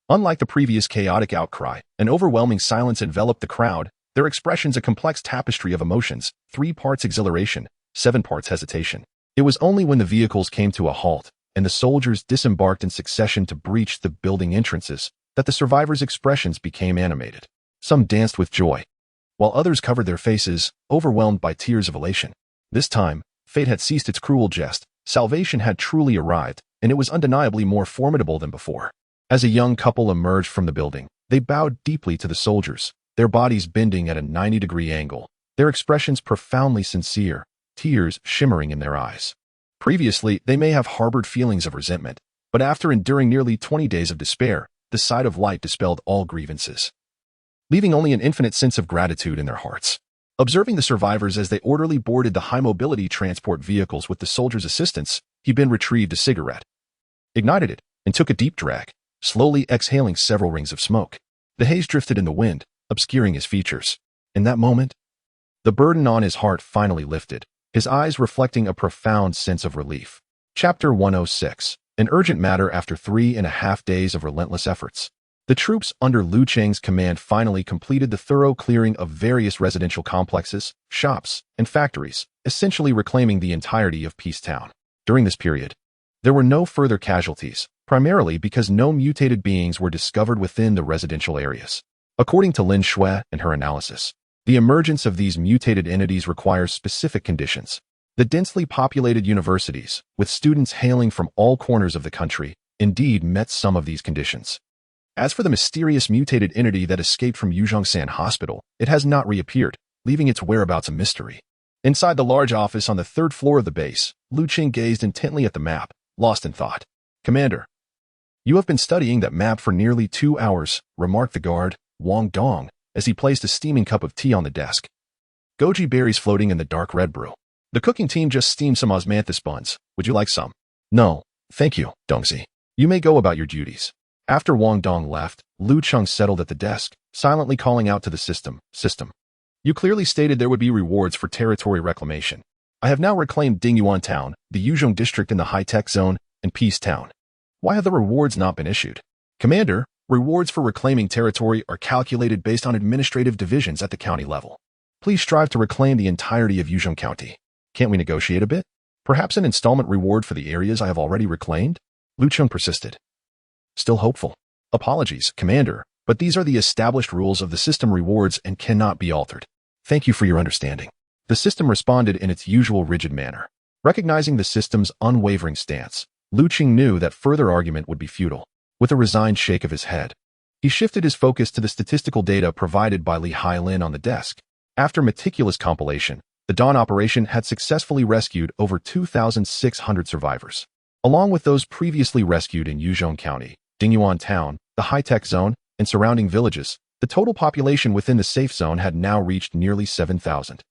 Unlike the previous chaotic outcry, an overwhelming silence enveloped the crowd, their expressions a complex tapestry of emotions, 3 parts exhilaration, 7 parts hesitation. It was only when the vehicles came to a halt, and the soldiers disembarked in succession to breach the building entrances, that the survivors' expressions became animated. Some danced with joy, while others covered their faces, overwhelmed by tears of elation. This time, fate had ceased its cruel jest, salvation had truly arrived, and it was undeniably more formidable than before. As a young couple emerged from the building, they bowed deeply to the soldiers, their bodies bending at a 90-degree angle, their expressions profoundly sincere, tears shimmering in their eyes. Previously, they may have harbored feelings of resentment, but after enduring nearly 20 days of despair, the sight of light dispelled all grievances, leaving only an infinite sense of gratitude in their hearts. Observing the survivors as they orderly boarded the high-mobility transport vehicles with the soldiers' assistance, he then retrieved a cigarette, ignited it, and took a deep drag, slowly exhaling several rings of smoke. The haze drifted in the wind, obscuring his features. In that moment, the burden on his heart finally lifted, his eyes reflecting a profound sense of relief. Chapter 106. An urgent matter after 3.5 days of relentless efforts. The troops under Lu Cheng's command finally completed the thorough clearing of various residential complexes, shops, and factories, essentially reclaiming the entirety of Peace Town. During this period, there were no further casualties, primarily because no mutated beings were discovered within the residential areas. According to Lin Shui and her analysis, the emergence of these mutated entities requires specific conditions. The densely populated universities, with students hailing from all corners of the country, indeed met some of these conditions. As for the mysterious mutated entity that escaped from Yuzhongsan Hospital, it has not reappeared, leaving its whereabouts a mystery. Inside the large office on the 3rd floor of the base, Lu Cheng gazed intently at the map, lost in thought. "Commander, you have been studying that map for nearly 2 hours," remarked the guard, Wang Dong, as he placed a steaming cup of tea on the desk. Goji berries floating in the dark red brew. "The cooking team just steamed some osmanthus buns. Would you like some?" "No, thank you, Dongzi. You may go about your duties." After Wang Dong left, Lu Cheng settled at the desk, silently calling out to the system. "You clearly stated there would be rewards for territory reclamation. I have now reclaimed Dingyuan Town, the Yuzhong district in the high-tech zone, and Peace Town. Why have the rewards not been issued?" "Commander, rewards for reclaiming territory are calculated based on administrative divisions at the county level. Please strive to reclaim the entirety of Yuzhong County. Can't we negotiate a bit? Perhaps an installment reward for the areas I have already reclaimed?" Lu Cheng persisted. Still hopeful. "Apologies, Commander, but these are the established rules of the system rewards and cannot be altered. Thank you for your understanding." The system responded in its usual rigid manner. Recognizing the system's unwavering stance, Lu Cheng knew that further argument would be futile. With a resigned shake of his head, he shifted his focus to the statistical data provided by Li Hailin on the desk. After meticulous compilation, the Dawn operation had successfully rescued over 2,600 survivors. Along with those previously rescued in Yuzhong County, Dingyuan Town, the high-tech zone, and surrounding villages, the total population within the safe zone had now reached nearly 7,000,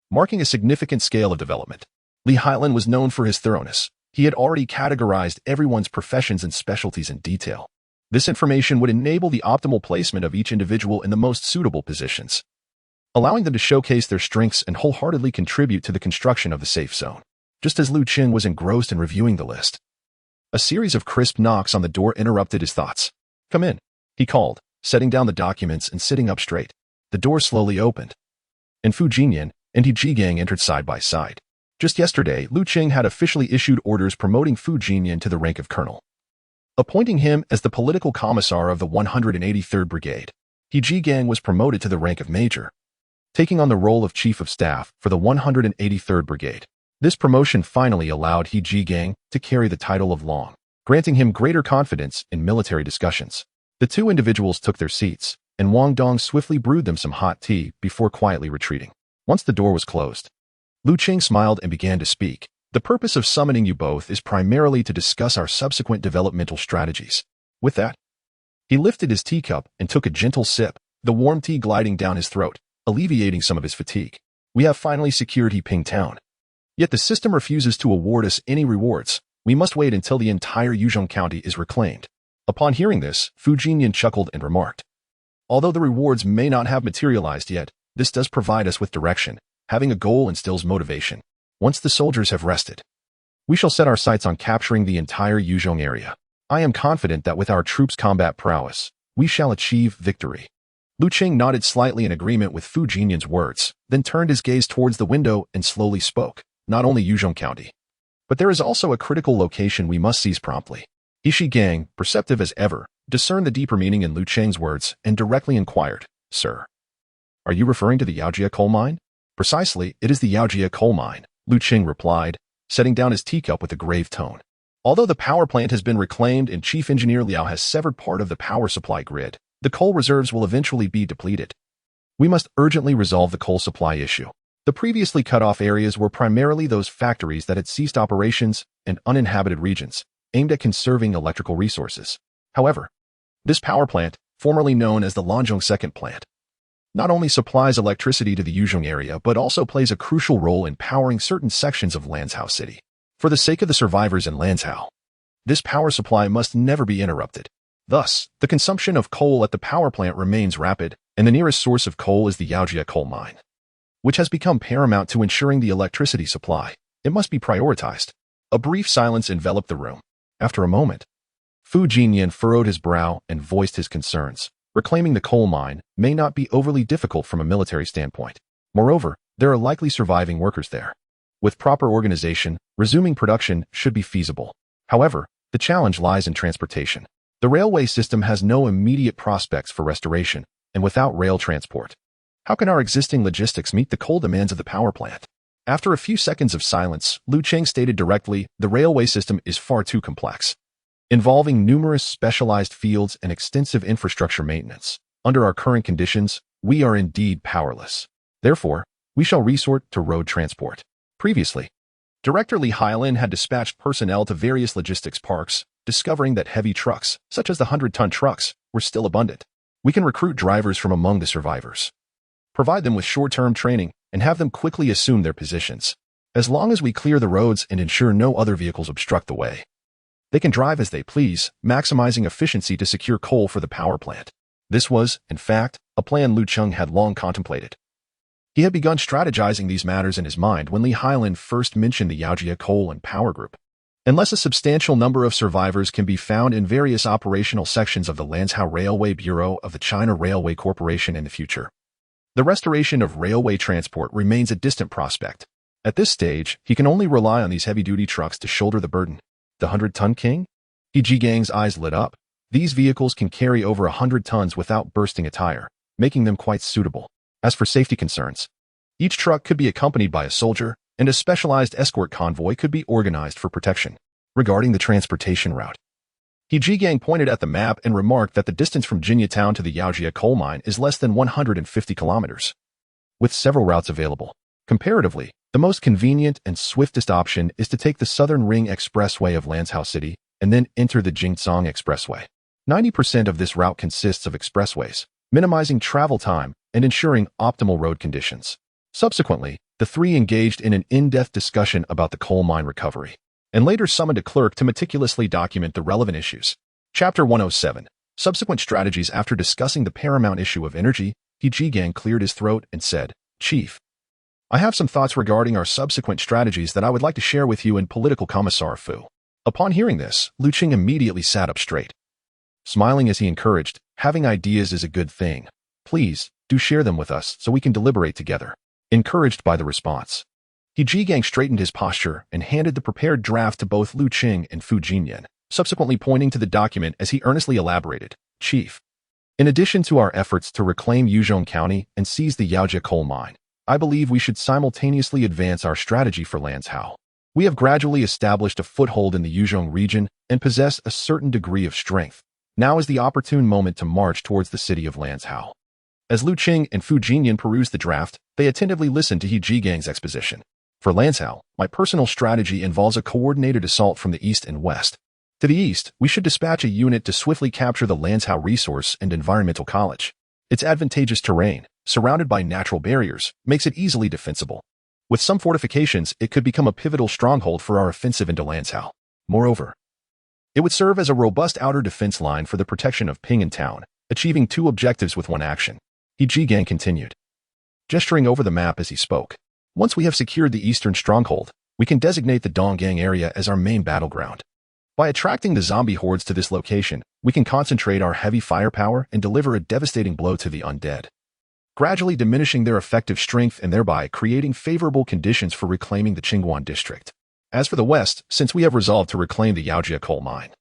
marking a significant scale of development. Li Hailin was known for his thoroughness. He had already categorized everyone's professions and specialties in detail. This information would enable the optimal placement of each individual in the most suitable positions, allowing them to showcase their strengths and wholeheartedly contribute to the construction of the safe zone. Just as Lu Cheng was engrossed in reviewing the list, a series of crisp knocks on the door interrupted his thoughts. "Come in," he called, setting down the documents and sitting up straight. The door slowly opened, and Fu Jinyan and He Jigang entered side by side. Just yesterday, Lu Cheng had officially issued orders promoting Fu Jinyan to the rank of colonel, appointing him as the political commissar of the 183rd Brigade. He Jigang was promoted to the rank of major, taking on the role of chief of staff for the 183rd Brigade. This promotion finally allowed He Jigang to carry the title of Long, granting him greater confidence in military discussions. The two individuals took their seats, and Wang Dong swiftly brewed them some hot tea before quietly retreating. Once the door was closed, Lu Cheng smiled and began to speak. "The purpose of summoning you both is primarily to discuss our subsequent developmental strategies." With that, he lifted his teacup and took a gentle sip, the warm tea gliding down his throat, alleviating some of his fatigue. "We have finally secured Yiping Town. Yet the system refuses to award us any rewards. We must wait until the entire Yuzhong County is reclaimed." Upon hearing this, Fu Jinyan chuckled and remarked, "Although the rewards may not have materialized yet, this does provide us with direction. Having a goal instills motivation. Once the soldiers have rested, we shall set our sights on capturing the entire Yuzhong area. I am confident that with our troops' combat prowess, we shall achieve victory." Lu Cheng nodded slightly in agreement with Fu Jinyan's words, then turned his gaze towards the window and slowly spoke. "Not only Yuzhong County, but there is also a critical location we must seize promptly." Ishi Gang, perceptive as ever, discerned the deeper meaning in Lu Cheng's words and directly inquired, "Sir, are you referring to the Yaojia coal mine?" "Precisely, it is the Yaojia coal mine," Lu Cheng replied, setting down his teacup with a grave tone. "Although the power plant has been reclaimed and Chief Engineer Liao has severed part of the power supply grid, the coal reserves will eventually be depleted. We must urgently resolve the coal supply issue. The previously cut-off areas were primarily those factories that had ceased operations and uninhabited regions, aimed at conserving electrical resources. However, this power plant, formerly known as the Lanzhong Second Plant, not only supplies electricity to the Yuzhong area but also plays a crucial role in powering certain sections of Lanzhou City. For the sake of the survivors in Lanzhou, this power supply must never be interrupted. Thus, the consumption of coal at the power plant remains rapid, and the nearest source of coal is the Yaojia coal mine, which has become paramount to ensuring the electricity supply. It must be prioritized." A brief silence enveloped the room. After a moment, Fu Jinyan furrowed his brow and voiced his concerns. Reclaiming the coal mine may not be overly difficult from a military standpoint. Moreover, there are likely surviving workers there. With proper organization, resuming production should be feasible. However, the challenge lies in transportation. The railway system has no immediate prospects for restoration, and without rail transport, how can our existing logistics meet the coal demands of the power plant? After a few seconds of silence, Lu Cheng stated directly, "The railway system is far too complex, involving numerous specialized fields and extensive infrastructure maintenance. Under our current conditions, we are indeed powerless. Therefore, we shall resort to road transport." Previously, Director Li Hailin had dispatched personnel to various logistics parks, discovering that heavy trucks, such as the 100-ton trucks, were still abundant. "We can recruit drivers from among the survivors, provide them with short-term training, and have them quickly assume their positions. As long as we clear the roads and ensure no other vehicles obstruct the way, they can drive as they please, maximizing efficiency to secure coal for the power plant." This was, in fact, a plan Lu Cheng had long contemplated. He had begun strategizing these matters in his mind when Li Hailin first mentioned the Yaojia Coal and Power Group. Unless a substantial number of survivors can be found in various operational sections of the Lanzhou Railway Bureau of the China Railway Corporation in the future, the restoration of railway transport remains a distant prospect. At this stage, he can only rely on these heavy-duty trucks to shoulder the burden. The 100-ton king? He Jigang's eyes lit up. These vehicles can carry over 100 tons without bursting a tire, making them quite suitable. As for safety concerns, each truck could be accompanied by a soldier, and a specialized escort convoy could be organized for protection. Regarding the transportation route, He Jigang pointed at the map and remarked that the distance from Jinya Town to the Yaojia coal mine is less than 150 kilometers, with several routes available. Comparatively, the most convenient and swiftest option is to take the Southern Ring Expressway of Lanzhou City and then enter the Jingcang Expressway. 90% of this route consists of expressways, minimizing travel time and ensuring optimal road conditions. Subsequently, the three engaged in an in-depth discussion about the coal mine recovery, and later summoned a clerk to meticulously document the relevant issues. Chapter 107. Subsequent strategies. After discussing the paramount issue of energy, He Jigang cleared his throat and said, "Chief, I have some thoughts regarding our subsequent strategies that I would like to share with you and Political Commissar Fu." Upon hearing this, Lu Qing immediately sat up straight, smiling as he encouraged, "Having ideas is a good thing. Please, do share them with us so we can deliberate together." Encouraged by the response, He Jigang straightened his posture and handed the prepared draft to both Lu Qing and Fu Jinyan, subsequently pointing to the document as he earnestly elaborated, "Chief, in addition to our efforts to reclaim Yuzhong County and seize the Yaojia coal mine, I believe we should simultaneously advance our strategy for Lanzhou. We have gradually established a foothold in the Yuzhong region and possess a certain degree of strength. Now is the opportune moment to march towards the city of Lanzhou." As Lu Qing and Fu Jinyan perused the draft, they attentively listened to He Jigang's exposition. "For Lanzhou, my personal strategy involves a coordinated assault from the east and west. To the east, we should dispatch a unit to swiftly capture the Lanzhou Resource and Environmental College. Its advantageous terrain, surrounded by natural barriers, makes it easily defensible. With some fortifications, it could become a pivotal stronghold for our offensive into Lanzhou. Moreover, it would serve as a robust outer defense line for the protection of Ping'an Town, achieving two objectives with one action." He Jigang continued, gesturing over the map as he spoke. "Once we have secured the eastern stronghold, we can designate the Donggang area as our main battleground. By attracting the zombie hordes to this location, we can concentrate our heavy firepower and deliver a devastating blow to the undead, gradually diminishing their effective strength and thereby creating favorable conditions for reclaiming the Qingguan district. As for the west, since we have resolved to reclaim the Yaojia coal mine,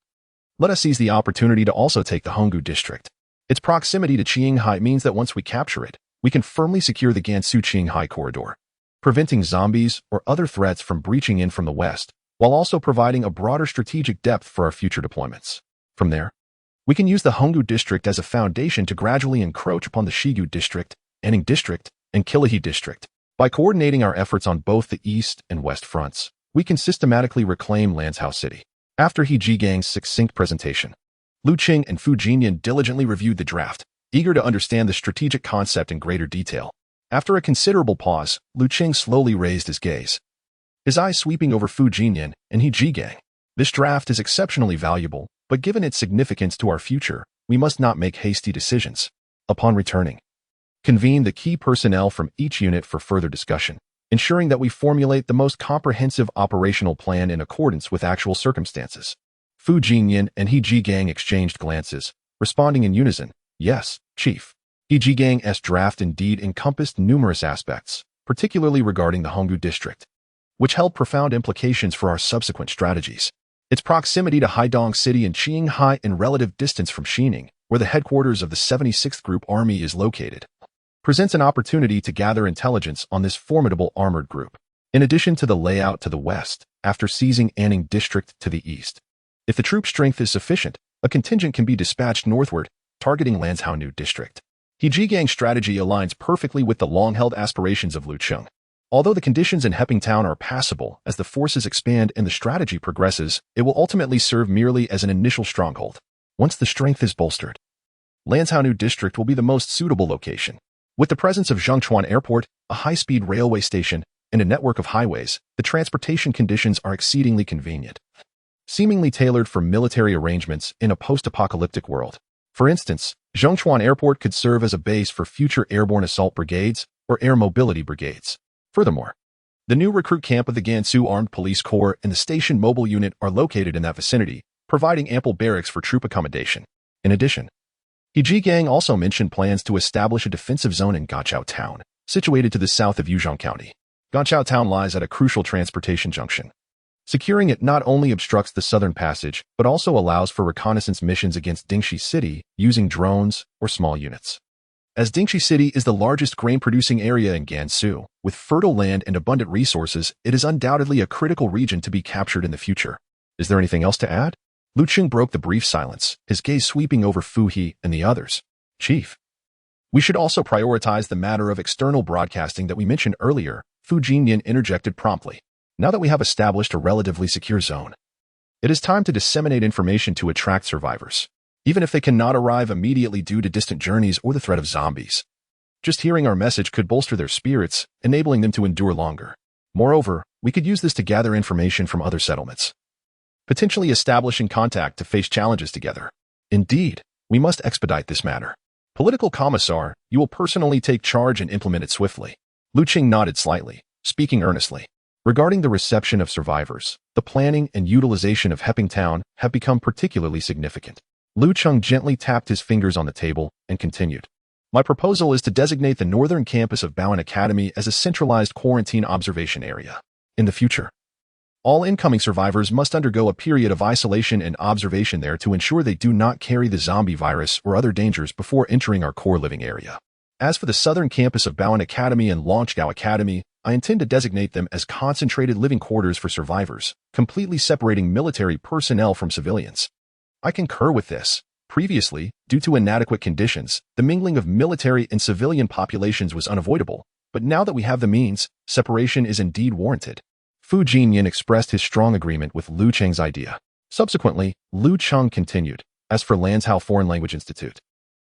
Let us seize the opportunity to also take the Honggu district. Its proximity to Qinghai means that once we capture it, we can firmly secure the Gansu-Qinghai corridor, preventing zombies or other threats from breaching in from the west, while also providing a broader strategic depth for our future deployments. From there, we can use the Honggu district as a foundation to gradually encroach upon the Shigu district, Anning district, and Kilahi district. By coordinating our efforts on both the east and west fronts, we can systematically reclaim Lanzhou City. After He Jigang's succinct presentation, Lu Qing and Fu Jinyan diligently reviewed the draft, eager to understand the strategic concept in greater detail. After a considerable pause, Lu Qing slowly raised his gaze, his eyes sweeping over Fu Jinyan and He Jigang. This draft is exceptionally valuable, but given its significance to our future, we must not make hasty decisions. Upon returning, convene the key personnel from each unit for further discussion, ensuring that we formulate the most comprehensive operational plan in accordance with actual circumstances. Fu Jinyan and He Jigang exchanged glances, responding in unison, "Yes, Chief." He Jigang's draft indeed encompassed numerous aspects, particularly regarding the Honggu district, which held profound implications for our subsequent strategies. Its proximity to Haidong City and Qinghai and relative distance from Xining, where the headquarters of the 76th Group Army is located, presents an opportunity to gather intelligence on this formidable armored group. In addition to the layout to the west, after seizing Anning District to the east, if the troop strength is sufficient, a contingent can be dispatched northward, targeting Lanzhou District. He Jigang's strategy aligns perfectly with the long-held aspirations of Lu Cheng. Although the conditions in Hepping Town are passable, as the forces expand and the strategy progresses, it will ultimately serve merely as an initial stronghold. Once the strength is bolstered, Lanzhou District will be the most suitable location. With the presence of Zhengchuan Airport, a high-speed railway station, and a network of highways, the transportation conditions are exceedingly convenient, seemingly tailored for military arrangements in a post-apocalyptic world. For instance, Zhengchuan Airport could serve as a base for future airborne assault brigades or air mobility brigades. Furthermore, the new recruit camp of the Gansu Armed Police Corps and the station mobile unit are located in that vicinity, providing ample barracks for troop accommodation. In addition, He Jigang also mentioned plans to establish a defensive zone in Gachao Town, situated to the south of Yuzhong County. Gachao Town lies at a crucial transportation junction. Securing it not only obstructs the southern passage, but also allows for reconnaissance missions against Dingxi City using drones or small units. As Dingxi City is the largest grain-producing area in Gansu, with fertile land and abundant resources, it is undoubtedly a critical region to be captured in the future. Is there anything else to add? Lu Qing broke the brief silence, his gaze sweeping over Fu He and the others. Chief, we should also prioritize the matter of external broadcasting that we mentioned earlier. Fu Jinyan interjected promptly. Now that we have established a relatively secure zone, it is time to disseminate information to attract survivors, even if they cannot arrive immediately due to distant journeys or the threat of zombies. Just hearing our message could bolster their spirits, enabling them to endure longer. Moreover, we could use this to gather information from other settlements, potentially establishing contact to face challenges together. Indeed, we must expedite this matter. Political Commissar, you will personally take charge and implement it swiftly. Lu Qing nodded slightly, speaking earnestly. Regarding the reception of survivors, the planning and utilization of Hepping Town have become particularly significant. Lu Cheng gently tapped his fingers on the table and continued. My proposal is to designate the northern campus of Bowen Academy as a centralized quarantine observation area. In the future, all incoming survivors must undergo a period of isolation and observation there to ensure they do not carry the zombie virus or other dangers before entering our core living area. As for the southern campus of Bowen Academy and Longzhou Academy, I intend to designate them as concentrated living quarters for survivors, completely separating military personnel from civilians. I concur with this. Previously, due to inadequate conditions, the mingling of military and civilian populations was unavoidable, but now that we have the means, separation is indeed warranted. Fu Jinyan expressed his strong agreement with Lu Cheng's idea. Subsequently, Lu Cheng continued. As for Lanzhou Foreign Language Institute,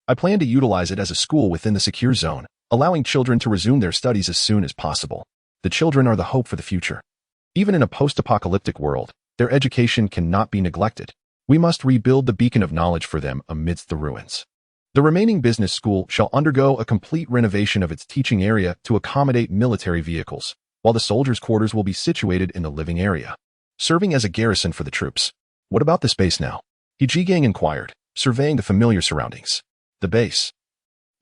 I plan to utilize it as a school within the secure zone, allowing children to resume their studies as soon as possible. The children are the hope for the future. Even in a post-apocalyptic world, their education cannot be neglected. We must rebuild the beacon of knowledge for them amidst the ruins. The remaining business school shall undergo a complete renovation of its teaching area to accommodate military vehicles, while the soldiers' quarters will be situated in the living area, serving as a garrison for the troops. What about this base now? He Jigang inquired, surveying the familiar surroundings. The base,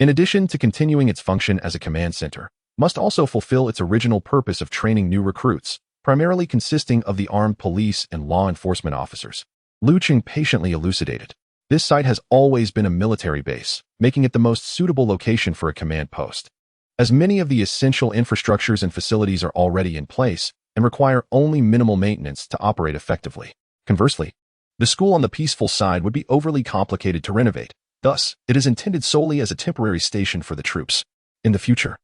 in addition to continuing its function as a command center, must also fulfill its original purpose of training new recruits, primarily consisting of the armed police and law enforcement officers. Lu Cheng patiently elucidated. This site has always been a military base, making it the most suitable location for a command post. As many of the essential infrastructures and facilities are already in place and require only minimal maintenance to operate effectively. Conversely, the school on the peaceful side would be overly complicated to renovate. Thus, it is intended solely as a temporary station for the troops. In the future,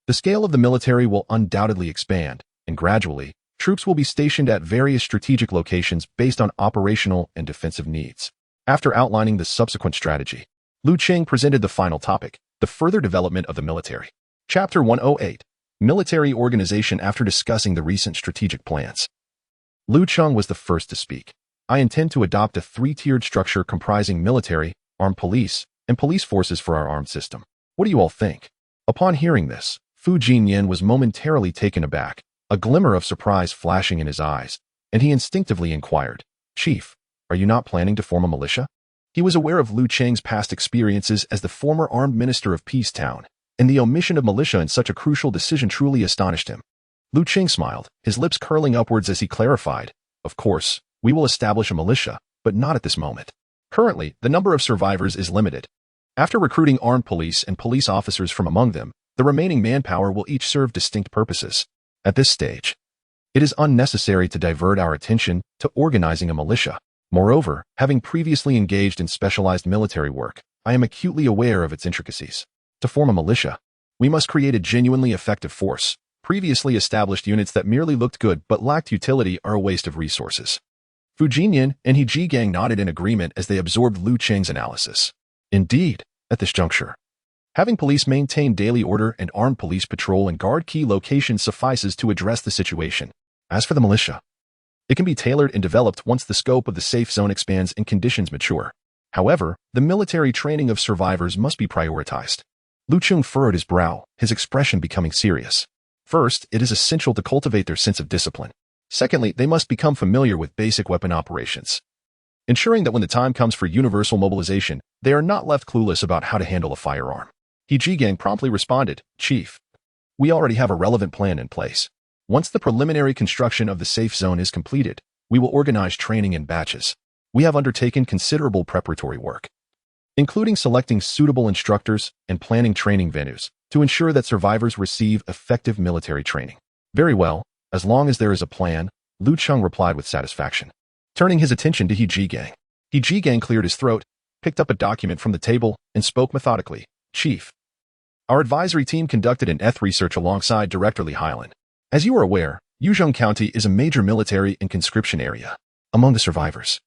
the scale of the military will undoubtedly expand, and gradually, troops will be stationed at various strategic locations based on operational and defensive needs. After outlining the subsequent strategy, Lu Cheng presented the final topic, the further development of the military. Chapter 108, Military Organization. After discussing the recent strategic plans, Lu Cheng was the first to speak. I intend to adopt a three-tiered structure comprising military, armed police, and police forces for our armed system. What do you all think? Upon hearing this, Fu Jinyan was momentarily taken aback, a glimmer of surprise flashing in his eyes, and he instinctively inquired, Chief, are you not planning to form a militia? He was aware of Lu Cheng's past experiences as the former armed minister of Peace Town, and the omission of militia in such a crucial decision truly astonished him. Lu Cheng smiled, his lips curling upwards as he clarified, Of course, we will establish a militia, but not at this moment. Currently, the number of survivors is limited. After recruiting armed police and police officers from among them, the remaining manpower will each serve distinct purposes. At this stage, it is unnecessary to divert our attention to organizing a militia. Moreover, having previously engaged in specialized military work, I am acutely aware of its intricacies. To form a militia, we must create a genuinely effective force. Previously established units that merely looked good but lacked utility are a waste of resources. Fu Jinyan and He Jigang nodded in agreement as they absorbed Lu Cheng's analysis. Indeed, at this juncture, having police maintain daily order and armed police patrol and guard key locations suffices to address the situation. As for the militia, it can be tailored and developed once the scope of the safe zone expands and conditions mature. However, the military training of survivors must be prioritized. Lu Cheng furrowed his brow, his expression becoming serious. First, it is essential to cultivate their sense of discipline. Secondly, they must become familiar with basic weapon operations, ensuring that when the time comes for universal mobilization, they are not left clueless about how to handle a firearm. He Jigang promptly responded, Chief, we already have a relevant plan in place. Once the preliminary construction of the safe zone is completed, we will organize training in batches. We have undertaken considerable preparatory work, including selecting suitable instructors and planning training venues to ensure that survivors receive effective military training. Very well, as long as there is a plan, Lu Cheng replied with satisfaction. Turning his attention to He Jigang. He Jigang cleared his throat, picked up a document from the table, and spoke methodically. Chief, our advisory team conducted an eth research alongside Director Li Highland. As you are aware, Yuzhong County is a major military and conscription area. Among the survivors,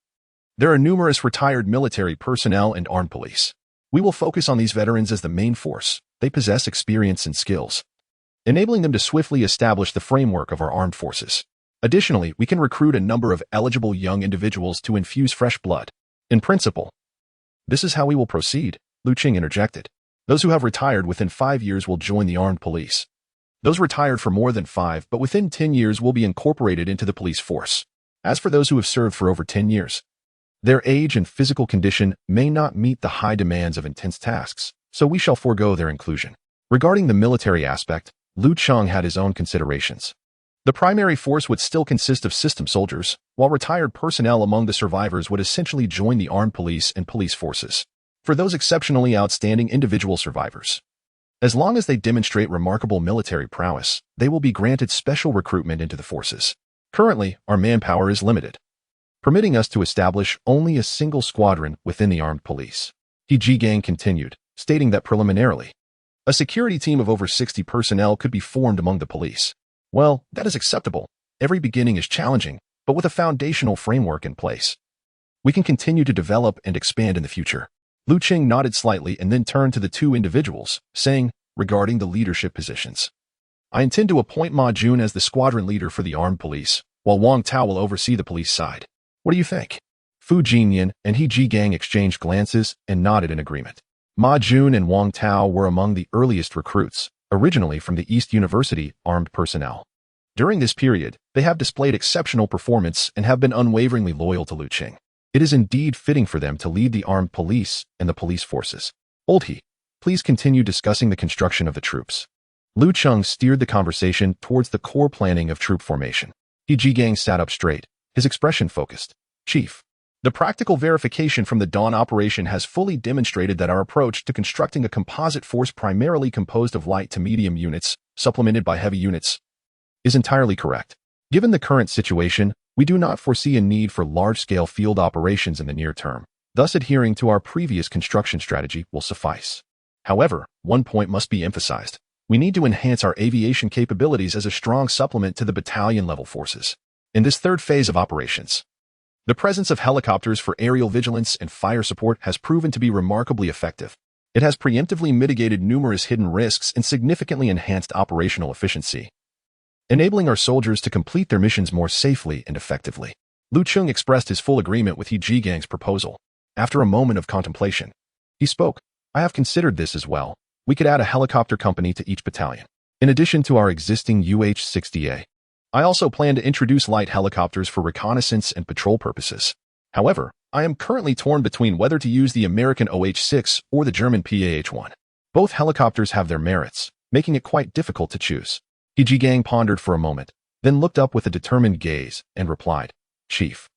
there are numerous retired military personnel and armed police. We will focus on these veterans as the main force. They possess experience and skills, enabling them to swiftly establish the framework of our armed forces. Additionally, we can recruit a number of eligible young individuals to infuse fresh blood. In principle, this is how we will proceed, Lu Cheng interjected. Those who have retired within 5 years will join the armed police. Those retired for more than 5 but within 10 years will be incorporated into the police force. As for those who have served for over 10 years, their age and physical condition may not meet the high demands of intense tasks, so we shall forego their inclusion. Regarding the military aspect, Lu Cheng had his own considerations. The primary force would still consist of system soldiers, while retired personnel among the survivors would essentially join the armed police and police forces. For those exceptionally outstanding individual survivors, as long as they demonstrate remarkable military prowess, they will be granted special recruitment into the forces. Currently, our manpower is limited, permitting us to establish only a single squadron within the armed police. He Jigang continued, stating that preliminarily, a security team of over 60 personnel could be formed among the police. Well, that is acceptable. Every beginning is challenging, but with a foundational framework in place, we can continue to develop and expand in the future. Lu Cheng nodded slightly and then turned to the two individuals, saying, regarding the leadership positions, I intend to appoint Ma Jun as the squadron leader for the armed police, while Wang Tao will oversee the police side. What do you think? Fu Jinyan and He Jigang exchanged glances and nodded in agreement. Ma Jun and Wang Tao were among the earliest recruits, originally from the East University armed personnel. During this period, they have displayed exceptional performance and have been unwaveringly loyal to Lu Cheng. It is indeed fitting for them to lead the armed police and the police forces. Old He, please continue discussing the construction of the troops. Lu Cheng steered the conversation towards the core planning of troop formation. He Jigang sat up straight, his expression focused. Chief, The practical verification from the Dawn operation has fully demonstrated that our approach to constructing a composite force primarily composed of light to medium units, supplemented by heavy units, is entirely correct. Given the current situation, we do not foresee a need for large-scale field operations in the near term. Thus, adhering to our previous construction strategy will suffice. However, one point must be emphasized. We need to enhance our aviation capabilities as a strong supplement to the battalion-level forces. In this third phase of operations, the presence of helicopters for aerial vigilance and fire support has proven to be remarkably effective. It has preemptively mitigated numerous hidden risks and significantly enhanced operational efficiency, enabling our soldiers to complete their missions more safely and effectively. Lu Cheng expressed his full agreement with He Jigang's proposal. After a moment of contemplation, he spoke, "I have considered this as well. We could add a helicopter company to each battalion, in addition to our existing UH-60A. I also plan to introduce light helicopters for reconnaissance and patrol purposes. However, I am currently torn between whether to use the American OH-6 or the German PAH-1. Both helicopters have their merits, making it quite difficult to choose." He Jigang pondered for a moment, then looked up with a determined gaze and replied, "Chief,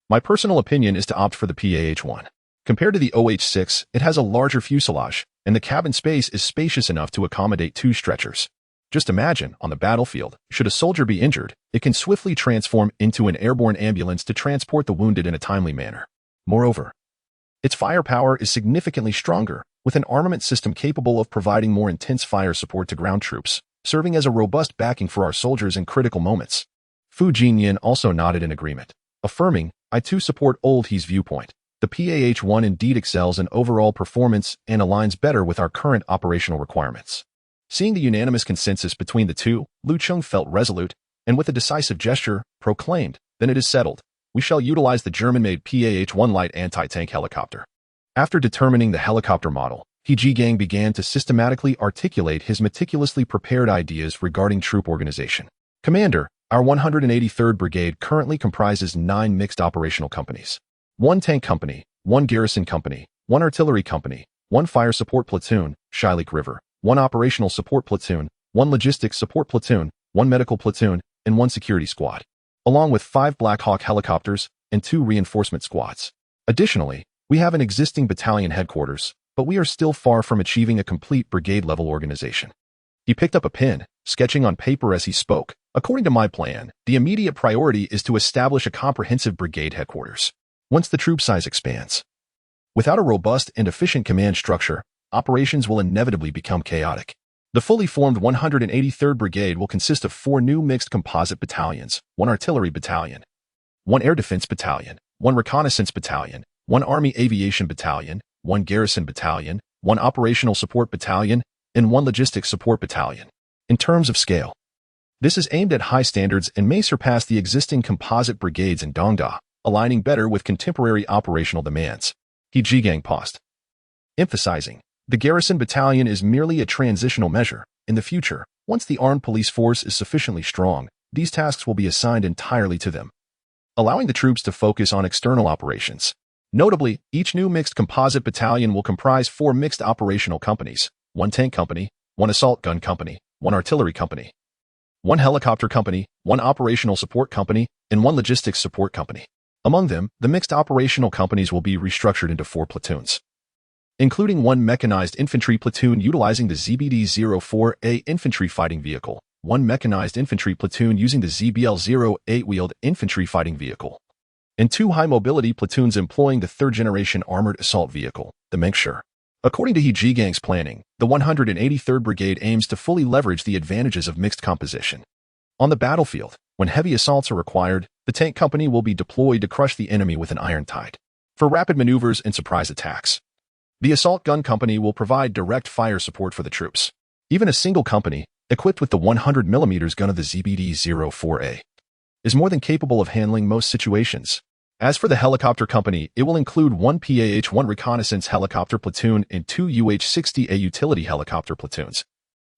my personal opinion is to opt for the PAH-1. Compared to the OH-6, it has a larger fuselage, and the cabin space is spacious enough to accommodate 2 stretchers. Just imagine, on the battlefield, should a soldier be injured, it can swiftly transform into an airborne ambulance to transport the wounded in a timely manner. Moreover, its firepower is significantly stronger, with an armament system capable of providing more intense fire support to ground troops, serving as a robust backing for our soldiers in critical moments." Fu Jinyan also nodded in agreement, affirming, "I too support Old He's viewpoint. The PAH-1 indeed excels in overall performance and aligns better with our current operational requirements." Seeing the unanimous consensus between the two, Lu Cheng felt resolute, and with a decisive gesture, proclaimed, "Then it is settled. We shall utilize the German-made PAH-1 light anti-tank helicopter." After determining the helicopter model, He Jigang began to systematically articulate his meticulously prepared ideas regarding troop organization. "Commander, our 183rd Brigade currently comprises 9 mixed operational companies. 1 tank company, 1 garrison company, 1 artillery company, 1 fire support platoon, Shilek River, 1 operational support platoon, 1 logistics support platoon, 1 medical platoon, and 1 security squad, along with 5 Black Hawk helicopters and 2 reinforcement squads. Additionally, we have an existing battalion headquarters, but we are still far from achieving a complete brigade-level organization." He picked up a pen, sketching on paper as he spoke. "According to my plan, the immediate priority is to establish a comprehensive brigade headquarters. Once the troop size expands, without a robust and efficient command structure, operations will inevitably become chaotic. The fully formed 183rd Brigade will consist of 4 new mixed composite battalions, 1 artillery battalion, 1 air defense battalion, 1 reconnaissance battalion, 1 army aviation battalion, 1 garrison battalion, 1 operational support battalion, and 1 logistics support battalion. In terms of scale, this is aimed at high standards and may surpass the existing composite brigades in Dongda, aligning better with contemporary operational demands." He Jigang paused, emphasizing, "The garrison battalion is merely a transitional measure. In the future, once the armed police force is sufficiently strong, these tasks will be assigned entirely to them, allowing the troops to focus on external operations. Notably, each new mixed composite battalion will comprise 4 mixed operational companies, 1 tank company, 1 assault gun company, 1 artillery company, 1 helicopter company, 1 operational support company, and 1 logistics support company. Among them, the mixed operational companies will be restructured into 4 platoons, including 1 mechanized infantry platoon utilizing the ZBD-04A infantry fighting vehicle, 1 mechanized infantry platoon using the ZBL-08 wheeled infantry fighting vehicle, and 2 high-mobility platoons employing the 3rd-generation armored assault vehicle, the Mengsher." According to He Jigang's planning, the 183rd Brigade aims to fully leverage the advantages of mixed composition. On the battlefield, when heavy assaults are required, the tank company will be deployed to crush the enemy with an iron tide. For rapid maneuvers and surprise attacks, the assault gun company will provide direct fire support for the troops. Even a single company, equipped with the 100mm gun of the ZBD-04A, is more than capable of handling most situations. As for the helicopter company, it will include 1 PAH-1 reconnaissance helicopter platoon and 2 UH-60A utility helicopter platoons,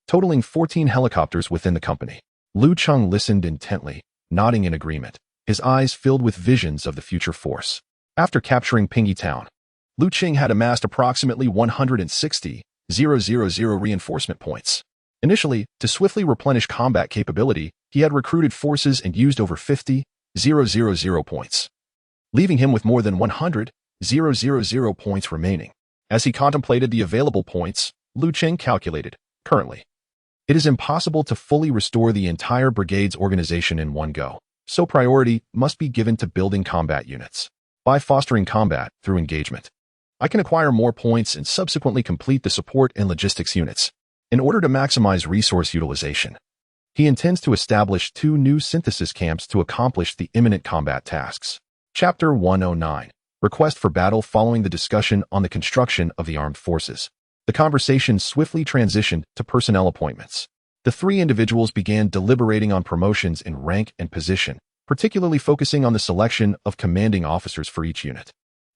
totaling 14 helicopters within the company. Lu Cheng listened intently, nodding in agreement, his eyes filled with visions of the future force. After capturing Pingyi Town, Lu Cheng had amassed approximately 160,000 reinforcement points. Initially, to swiftly replenish combat capability, he had recruited forces and used over 50,000 points. leaving him with more than 100,000 points remaining. As he contemplated the available points, Cheng calculated, currently, it is impossible to fully restore the entire brigade's organization in one go, so priority must be given to building combat units. By fostering combat through engagement, I can acquire more points and subsequently complete the support and logistics units. In order to maximize resource utilization, he intends to establish 2 new synthesis camps to accomplish the imminent combat tasks. Chapter 109. Request for battle. Following the discussion on the construction of the armed forces, the conversation swiftly transitioned to personnel appointments. The 3 individuals began deliberating on promotions in rank and position, particularly focusing on the selection of commanding officers for each unit.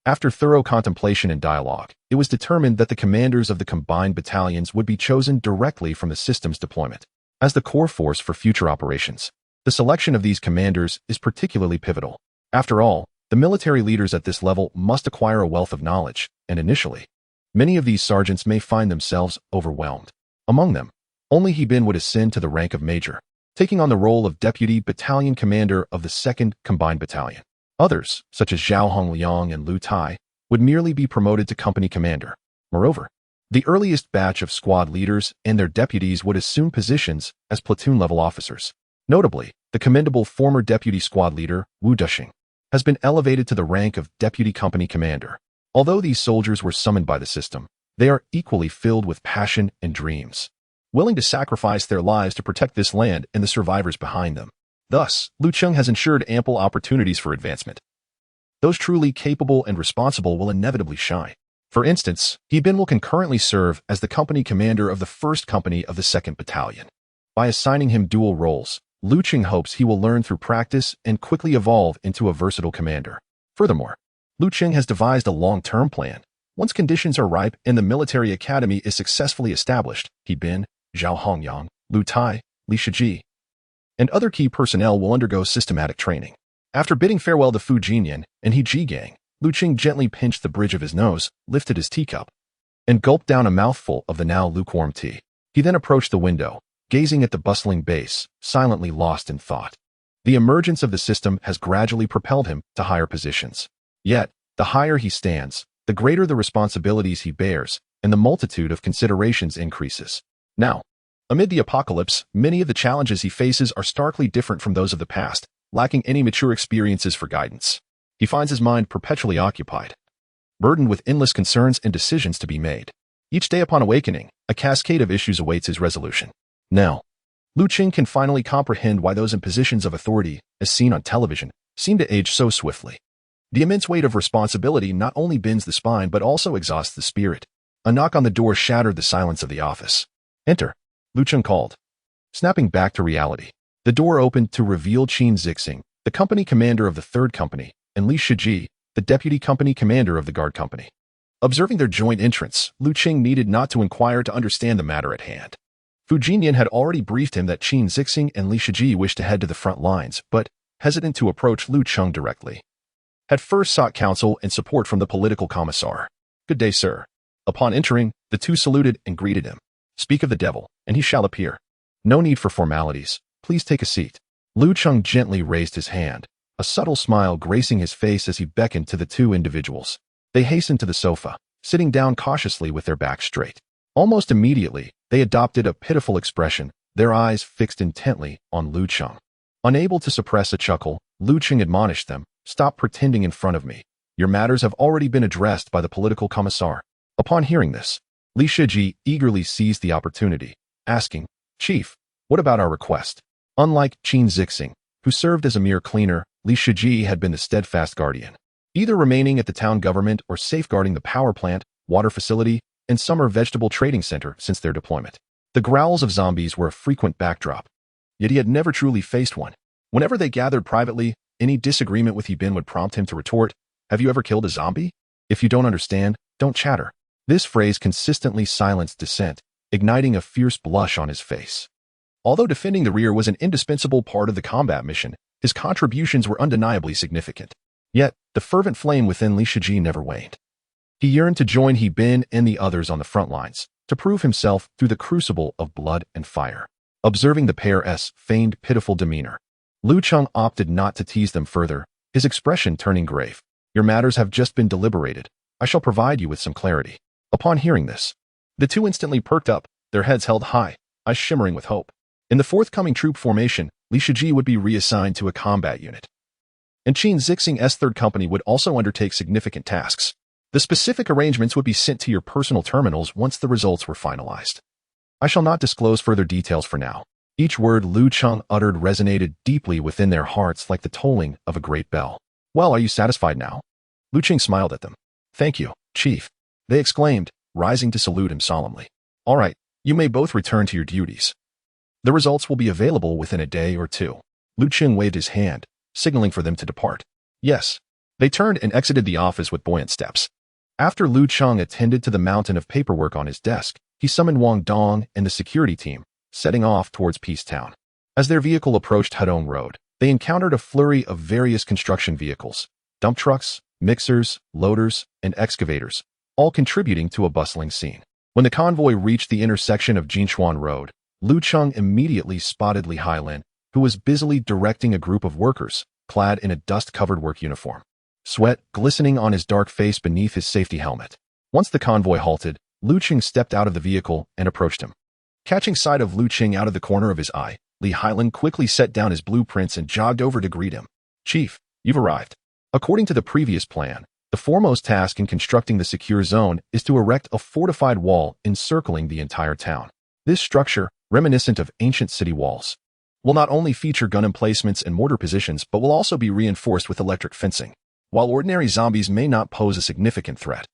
After thorough contemplation and dialogue, it was determined that the commanders of the combined battalions would be chosen directly from the system's deployment as the core force for future operations. The selection of these commanders is particularly pivotal. After all, the military leaders at this level must acquire a wealth of knowledge, and initially, many of these sergeants may find themselves overwhelmed. Among them, only Bin would ascend to the rank of major, taking on the role of deputy battalion commander of the 2nd Combined Battalion. Others, such as Zhao Hongliang and Lu Tai, would merely be promoted to company commander. Moreover, the earliest batch of squad leaders and their deputies would assume positions as platoon-level officers. Notably, the commendable former deputy squad leader, Wu Duxing, has been elevated to the rank of deputy company commander. Although these soldiers were summoned by the system, they are equally filled with passion and dreams, willing to sacrifice their lives to protect this land and the survivors behind them. Thus, Cheng has ensured ample opportunities for advancement. Those truly capable and responsible will inevitably shine. For instance, Bin will concurrently serve as the company commander of the 1st Company of the 2nd Battalion. By assigning him dual roles, Cheng hopes he will learn through practice and quickly evolve into a versatile commander. Furthermore, Cheng has devised a long-term plan. Once conditions are ripe and the military academy is successfully established, Bin, Zhao Hongyang, Lu Tai, Li Shiji, and other key personnel will undergo systematic training. After bidding farewell to Fu Jinyan and He Ji Gang, Cheng gently pinched the bridge of his nose, lifted his teacup, and gulped down a mouthful of the now lukewarm tea. He then approached the window, gazing at the bustling base, silently lost in thought. The emergence of the system has gradually propelled him to higher positions. Yet, the higher he stands, the greater the responsibilities he bears, and the multitude of considerations increases. Now, amid the apocalypse, many of the challenges he faces are starkly different from those of the past, lacking any mature experiences for guidance. He finds his mind perpetually occupied, burdened with endless concerns and decisions to be made. Each day upon awakening, a cascade of issues awaits his resolution. Now, Cheng can finally comprehend why those in positions of authority, as seen on television, seem to age so swiftly. The immense weight of responsibility not only bends the spine but also exhausts the spirit. A knock on the door shattered the silence of the office. "Enter," Cheng called. Snapping back to reality, the door opened to reveal Qin Zixing, the company commander of the 3rd Company, and Li Shiji, the deputy company commander of the Guard Company. Observing their joint entrance, Cheng needed not to inquire to understand the matter at hand. Fu Jinyan had already briefed him that Qin Zixing and Li Shiji wished to head to the front lines, but, hesitant to approach Cheng directly, had first sought counsel and support from the political commissar. "Good day, sir." Upon entering, the two saluted and greeted him. "Speak of the devil, and he shall appear. No need for formalities. Please take a seat." Cheng gently raised his hand, a subtle smile gracing his face as he beckoned to the 2 individuals. They hastened to the sofa, sitting down cautiously with their backs straight. Almost immediately, they adopted a pitiful expression, their eyes fixed intently on Cheng. Unable to suppress a chuckle, Cheng admonished them, "Stop pretending in front of me. Your matters have already been addressed by the political commissar." Upon hearing this, Li Shiji eagerly seized the opportunity, asking, "Chief, what about our request?" Unlike Qin Zixing, who served as a mere cleaner, Li Shiji had been the steadfast guardian, either remaining at the town government or safeguarding the power plant, water facility, and summer vegetable trading center since their deployment. The growls of zombies were a frequent backdrop, yet he had never truly faced one. Whenever they gathered privately, any disagreement with Bin would prompt him to retort, "Have you ever killed a zombie? If you don't understand, don't chatter." This phrase consistently silenced dissent, igniting a fierce blush on his face. Although defending the rear was an indispensable part of the combat mission, his contributions were undeniably significant. Yet, the fervent flame within Li Shiji never waned. He yearned to join Bin and the others on the front lines, to prove himself through the crucible of blood and fire. Observing the pair's feigned pitiful demeanor, Cheng opted not to tease them further, his expression turning grave. Your matters have just been deliberated. I shall provide you with some clarity." Upon hearing this, the two instantly perked up, their heads held high, eyes shimmering with hope. In the forthcoming troop formation, Li Shiji would be reassigned to a combat unit, and Qin Zixing's third company would also undertake significant tasks. The specific arrangements would be sent to your personal terminals once the results were finalized. I shall not disclose further details for now. Each word Lu Cheng uttered resonated deeply within their hearts like the tolling of a great bell. "Well, are you satisfied now?" Lu Cheng smiled at them. "Thank you, Chief," they exclaimed, rising to salute him solemnly. "All right, you may both return to your duties. The results will be available within a day or two." Lu Cheng waved his hand, signaling for them to depart. "Yes." They turned and exited the office with buoyant steps. After Lu Cheng attended to the mountain of paperwork on his desk, he summoned Wang Dong and the security team, setting off towards Peace Town. As their vehicle approached Hedong Road, they encountered a flurry of various construction vehicles, dump trucks, mixers, loaders, and excavators, all contributing to a bustling scene. When the convoy reached the intersection of Jinshuan Road, Lu Cheng immediately spotted Li Hailin, who was busily directing a group of workers, clad in a dust-covered work uniform, sweat glistening on his dark face beneath his safety helmet. Once the convoy halted, Lu Cheng stepped out of the vehicle and approached him. Catching sight of Lu Cheng out of the corner of his eye, Li Hailin quickly set down his blueprints and jogged over to greet him. "Chief, you've arrived." According to the previous plan, the foremost task in constructing the secure zone is to erect a fortified wall encircling the entire town. This structure, reminiscent of ancient city walls, will not only feature gun emplacements and mortar positions but will also be reinforced with electric fencing. While ordinary zombies may not pose a significant threat,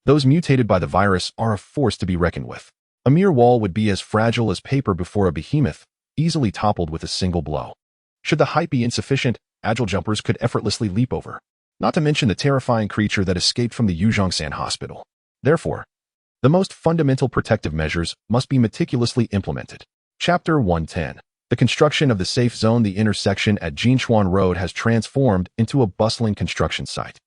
those mutated by the virus are a force to be reckoned with. A mere wall would be as fragile as paper before a behemoth, easily toppled with a single blow. Should the height be insufficient, agile jumpers could effortlessly leap over, not to mention the terrifying creature that escaped from the Yuzhongshan hospital. Therefore, the most fundamental protective measures must be meticulously implemented. Chapter 110. The construction of the safe zone. The intersection at Jinshuan Road has transformed into a bustling construction site.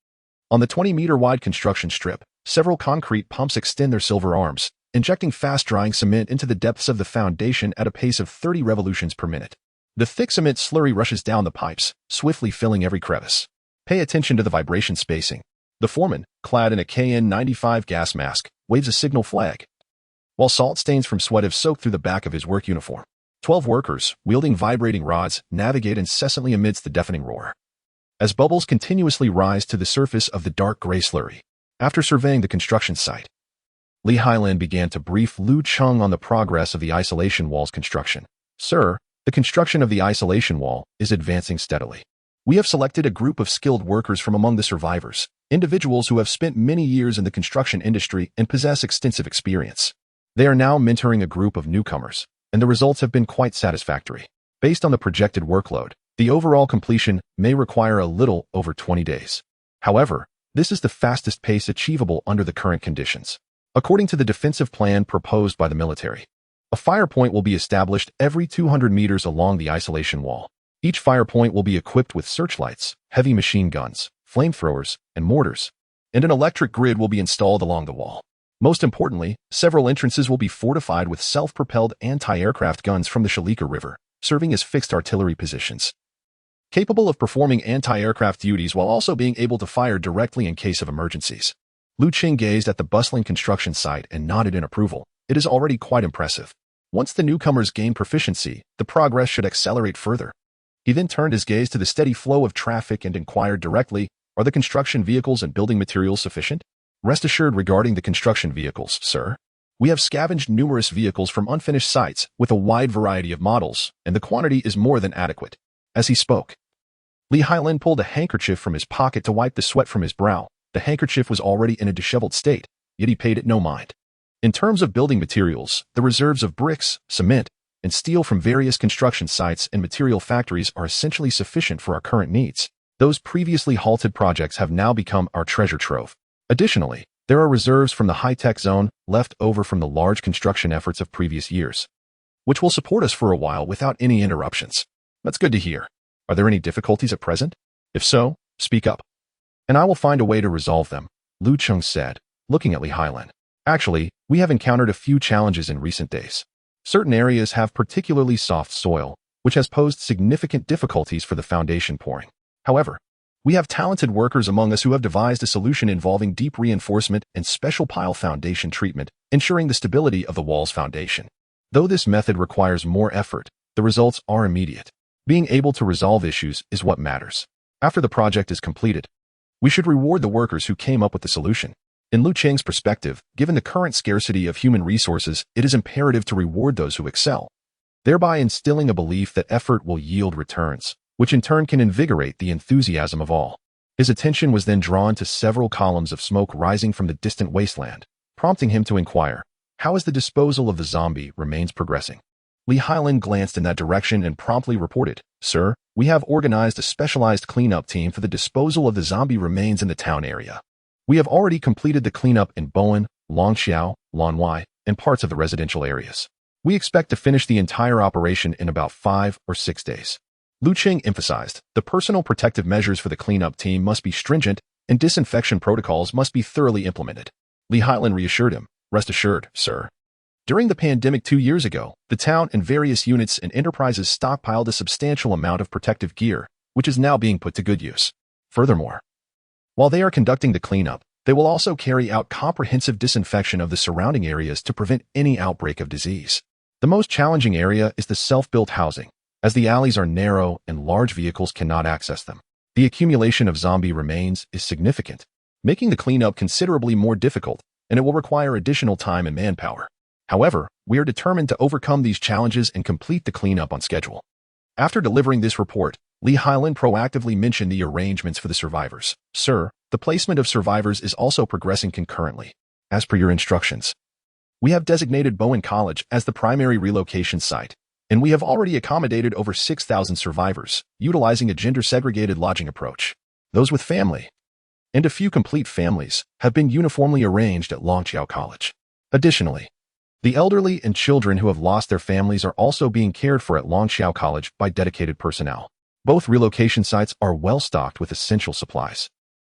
On the 20-meter-wide construction strip, several concrete pumps extend their silver arms, injecting fast-drying cement into the depths of the foundation at a pace of 30 revolutions per minute. The thick cement slurry rushes down the pipes, swiftly filling every crevice. Pay attention to the vibration spacing. The foreman, clad in a KN95 gas mask, waves a signal flag, while salt stains from sweat have soaked through the back of his work uniform. 12 workers, wielding vibrating rods, navigate incessantly amidst the deafening roar, as bubbles continuously rise to the surface of the dark gray slurry. After surveying the construction site, Li Hailin began to brief Lu Cheng on the progress of the isolation wall's construction. "Sir, the construction of the isolation wall is advancing steadily. We have selected a group of skilled workers from among the survivors, individuals who have spent many years in the construction industry and possess extensive experience. They are now mentoring a group of newcomers, and the results have been quite satisfactory. Based on the projected workload, the overall completion may require a little over 20 days. However, this is the fastest pace achievable under the current conditions. According to the defensive plan proposed by the military, a fire point will be established every 200 meters along the isolation wall. Each fire point will be equipped with searchlights, heavy machine guns, flamethrowers, and mortars, and an electric grid will be installed along the wall. Most importantly, several entrances will be fortified with self-propelled anti-aircraft guns from the Shalika River, serving as fixed artillery positions, capable of performing anti-aircraft duties while also being able to fire directly in case of emergencies." Lu Cheng gazed at the bustling construction site and nodded in approval. It is already quite impressive. Once the newcomers gain proficiency, the progress should accelerate further. He then turned his gaze to the steady flow of traffic and inquired directly, "Are the construction vehicles and building materials sufficient?" "Rest assured regarding the construction vehicles, sir. We have scavenged numerous vehicles from unfinished sites with a wide variety of models, and the quantity is more than adequate." As he spoke, Li Hailin pulled a handkerchief from his pocket to wipe the sweat from his brow. The handkerchief was already in a disheveled state, yet he paid it no mind. In terms of building materials, the reserves of bricks, cement, and steel from various construction sites and material factories are essentially sufficient for our current needs. Those previously halted projects have now become our treasure trove. Additionally, there are reserves from the high-tech zone left over from the large construction efforts of previous years, which will support us for a while without any interruptions. That's good to hear. Are there any difficulties at present? If so, speak up, and I will find a way to resolve them, Lu Cheng said, looking at Li Hailin. Actually, we have encountered a few challenges in recent days. Certain areas have particularly soft soil, which has posed significant difficulties for the foundation pouring. However, We have talented workers among us who have devised a solution involving deep reinforcement and special pile foundation treatment, ensuring the stability of the wall's foundation. Though this method requires more effort, the results are immediate. Being able to resolve issues is what matters. After the project is completed, we should reward the workers who came up with the solution. In Lu Cheng's perspective, given the current scarcity of human resources, it is imperative to reward those who excel, thereby instilling a belief that effort will yield returns, which in turn can invigorate the enthusiasm of all. His attention was then drawn to several columns of smoke rising from the distant wasteland, prompting him to inquire, how is the disposal of the zombie remains progressing? Li Hailan glanced in that direction and promptly reported, Sir, we have organized a specialized cleanup team for the disposal of the zombie remains in the town area. We have already completed the cleanup in Bowen, Longxiao, Lanwai, and parts of the residential areas. We expect to finish the entire operation in about 5 or 6 days. Lu Cheng emphasized, the personal protective measures for the cleanup team must be stringent and disinfection protocols must be thoroughly implemented. Li Hailan reassured him, Rest assured, sir. During the pandemic 2 years ago, the town and various units and enterprises stockpiled a substantial amount of protective gear, which is now being put to good use. Furthermore, while they are conducting the cleanup, they will also carry out comprehensive disinfection of the surrounding areas to prevent any outbreak of disease. The most challenging area is the self-built housing, as the alleys are narrow and large vehicles cannot access them. The accumulation of zombie remains is significant, making the cleanup considerably more difficult, and it will require additional time and manpower. However, we are determined to overcome these challenges and complete the cleanup on schedule. After delivering this report, Li Hailan proactively mentioned the arrangements for the survivors. Sir, the placement of survivors is also progressing concurrently. As per your instructions, we have designated Bowen College as the primary relocation site, and we have already accommodated over 6,000 survivors, utilizing a gender-segregated lodging approach. Those with family and a few complete families have been uniformly arranged at Longqiao College. Additionally, the elderly and children who have lost their families are also being cared for at Longqiao College by dedicated personnel. Both relocation sites are well stocked with essential supplies.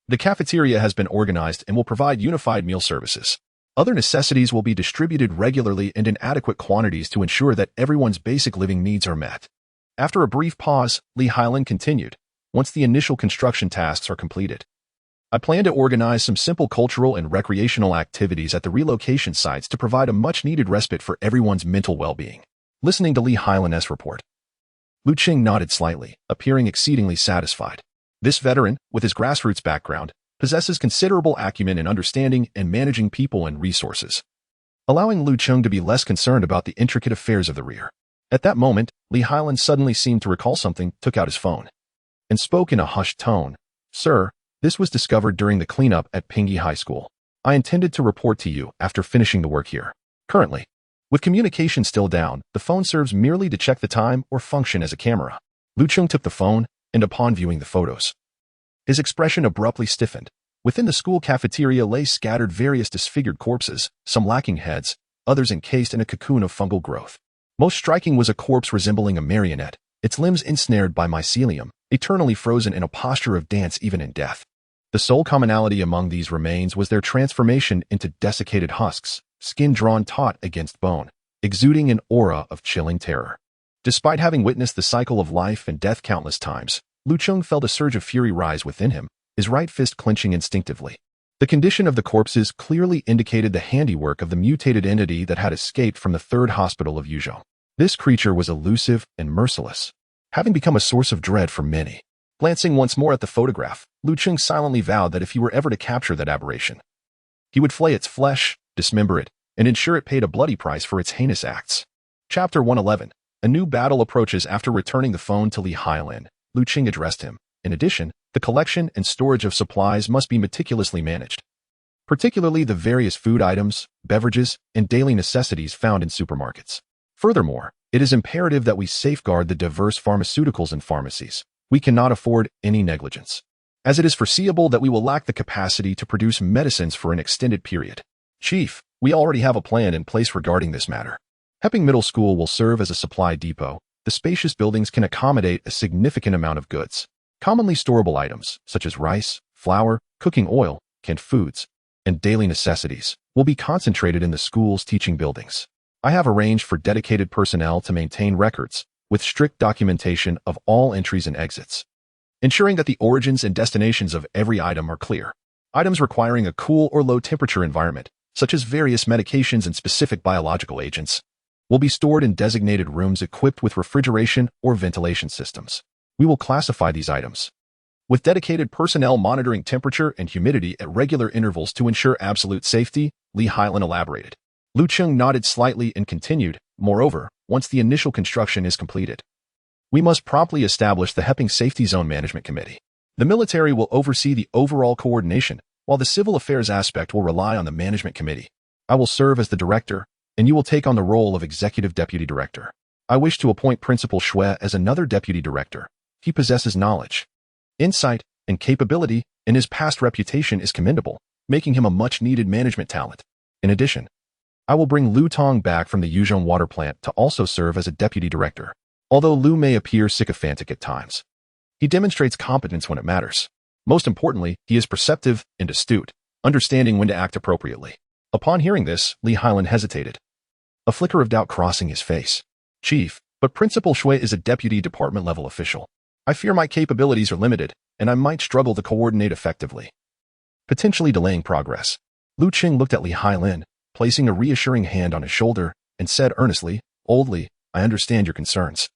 The cafeteria has been organized and will provide unified meal services. Other necessities will be distributed regularly and in adequate quantities to ensure that everyone's basic living needs are met. After a brief pause, Li Hailan continued, once the initial construction tasks are completed, I plan to organize some simple cultural and recreational activities at the relocation sites to provide a much-needed respite for everyone's mental well-being. Listening to Li Hailan's report, Lu Cheng nodded slightly, appearing exceedingly satisfied. This veteran, with his grassroots background, possesses considerable acumen in understanding and managing people and resources, allowing Lu Cheng to be less concerned about the intricate affairs of the rear. At that moment, Li Hailan suddenly seemed to recall something, took out his phone, and spoke in a hushed tone. Sir, this was discovered during the cleanup at Pingyi High School. I intended to report to you after finishing the work here. Currently, with communication still down, the phone serves merely to check the time or function as a camera. Lu Cheng took the phone, and upon viewing the photos, his expression abruptly stiffened. Within the school cafeteria lay scattered various disfigured corpses, some lacking heads, others encased in a cocoon of fungal growth. Most striking was a corpse resembling a marionette, its limbs ensnared by mycelium, eternally frozen in a posture of dance even in death. The sole commonality among these remains was their transformation into desiccated husks, skin drawn taut against bone, exuding an aura of chilling terror. Despite having witnessed the cycle of life and death countless times, Lu Cheng felt a surge of fury rise within him, his right fist clenching instinctively. The condition of the corpses clearly indicated the handiwork of the mutated entity that had escaped from the third hospital of Yuzhou. This creature was elusive and merciless, having become a source of dread for many. Glancing once more at the photograph, Lu Cheng silently vowed that if he were ever to capture that aberration, he would flay its flesh, dismember it, and ensure it paid a bloody price for its heinous acts. Chapter 111. A new battle approaches. After returning the phone to Li Hailan, Lu Cheng addressed him. In addition, the collection and storage of supplies must be meticulously managed, particularly the various food items, beverages, and daily necessities found in supermarkets. Furthermore, it is imperative that we safeguard the diverse pharmaceuticals and pharmacies. We cannot afford any negligence, as it is foreseeable that we will lack the capacity to produce medicines for an extended period. Chief, we already have a plan in place regarding this matter. Heping Middle School will serve as a supply depot. The spacious buildings can accommodate a significant amount of goods. Commonly storable items, such as rice, flour, cooking oil, canned foods, and daily necessities, will be concentrated in the school's teaching buildings. I have arranged for dedicated personnel to maintain records, with strict documentation of all entries and exits. ensuring that the origins and destinations of every item are clear. Items requiring a cool or low temperature environment, such as various medications and specific biological agents, will be stored in designated rooms equipped with refrigeration or ventilation systems. We will classify these items, with dedicated personnel monitoring temperature and humidity at regular intervals to ensure absolute safety, Li Hailan elaborated. Lu Cheng nodded slightly and continued, moreover, once the initial construction is completed, we must promptly establish the Heping Safety Zone Management Committee. The military will oversee the overall coordination, while the civil affairs aspect will rely on the management committee. I will serve as the director, and you will take on the role of executive deputy director. I wish to appoint Principal Shui as another deputy director. He possesses knowledge, insight, and capability, and his past reputation is commendable, making him a much-needed management talent. In addition, I will bring Lu Tong back from the Yuzhong water plant to also serve as a deputy director. Although Lu may appear sycophantic at times, he demonstrates competence when it matters. Most importantly, he is perceptive and astute, understanding when to act appropriately. Upon hearing this, Li Hailan hesitated, a flicker of doubt crossing his face. Chief, but Principal Shui is a deputy department-level official. I fear my capabilities are limited, and I might struggle to coordinate effectively, potentially delaying progress. Lu Cheng looked at Li Hailan, placing a reassuring hand on his shoulder, and said earnestly, Old Li, I understand your concerns.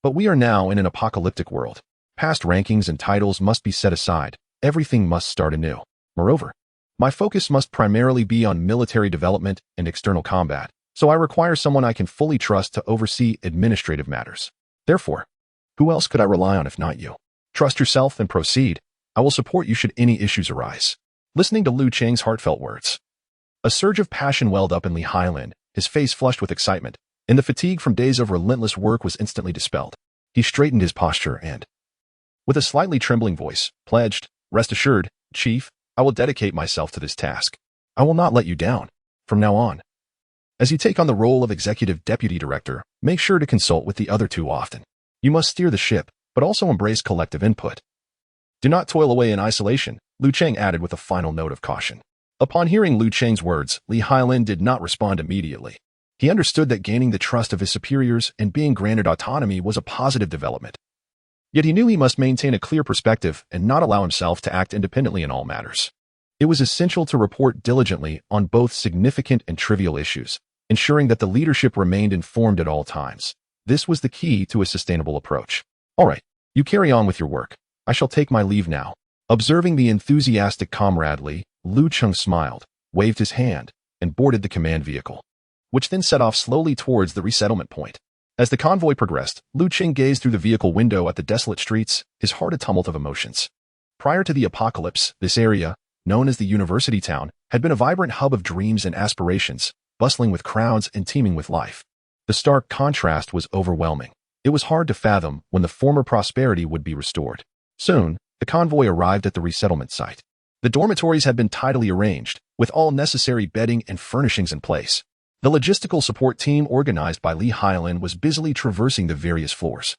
But we are now in an apocalyptic world. Past rankings and titles must be set aside. Everything must start anew. Moreover, my focus must primarily be on military development and external combat, so I require someone I can fully trust to oversee administrative matters. Therefore, who else could I rely on if not you? Trust yourself and proceed. I will support you should any issues arise. Listening to Lu Cheng's heartfelt words, a surge of passion welled up in Li Hailan, his face flushed with excitement, and the fatigue from days of relentless work was instantly dispelled. He straightened his posture and, with a slightly trembling voice, pledged, Rest assured, Chief, I will dedicate myself to this task. I will not let you down. From now on, as you take on the role of Executive Deputy Director, make sure to consult with the other two often. You must steer the ship, but also embrace collective input. Do not toil away in isolation, Lu Cheng added with a final note of caution. Upon hearing Lu Cheng's words, Li Hailan did not respond immediately. He understood that gaining the trust of his superiors and being granted autonomy was a positive development. Yet he knew he must maintain a clear perspective and not allow himself to act independently in all matters. It was essential to report diligently on both significant and trivial issues, ensuring that the leadership remained informed at all times. This was the key to a sustainable approach. All right, you carry on with your work. I shall take my leave now. Observing the enthusiastic comrade Li, Lu Cheng smiled, waved his hand, and boarded the command vehicle, which then set off slowly towards the resettlement point. As the convoy progressed, Lu Cheng gazed through the vehicle window at the desolate streets, his heart a tumult of emotions. Prior to the apocalypse, this area, known as the University Town, had been a vibrant hub of dreams and aspirations, bustling with crowds and teeming with life. The stark contrast was overwhelming. It was hard to fathom when the former prosperity would be restored. Soon, the convoy arrived at the resettlement site. The dormitories had been tidily arranged, with all necessary bedding and furnishings in place. The logistical support team organized by Li Hailan was busily traversing the various floors,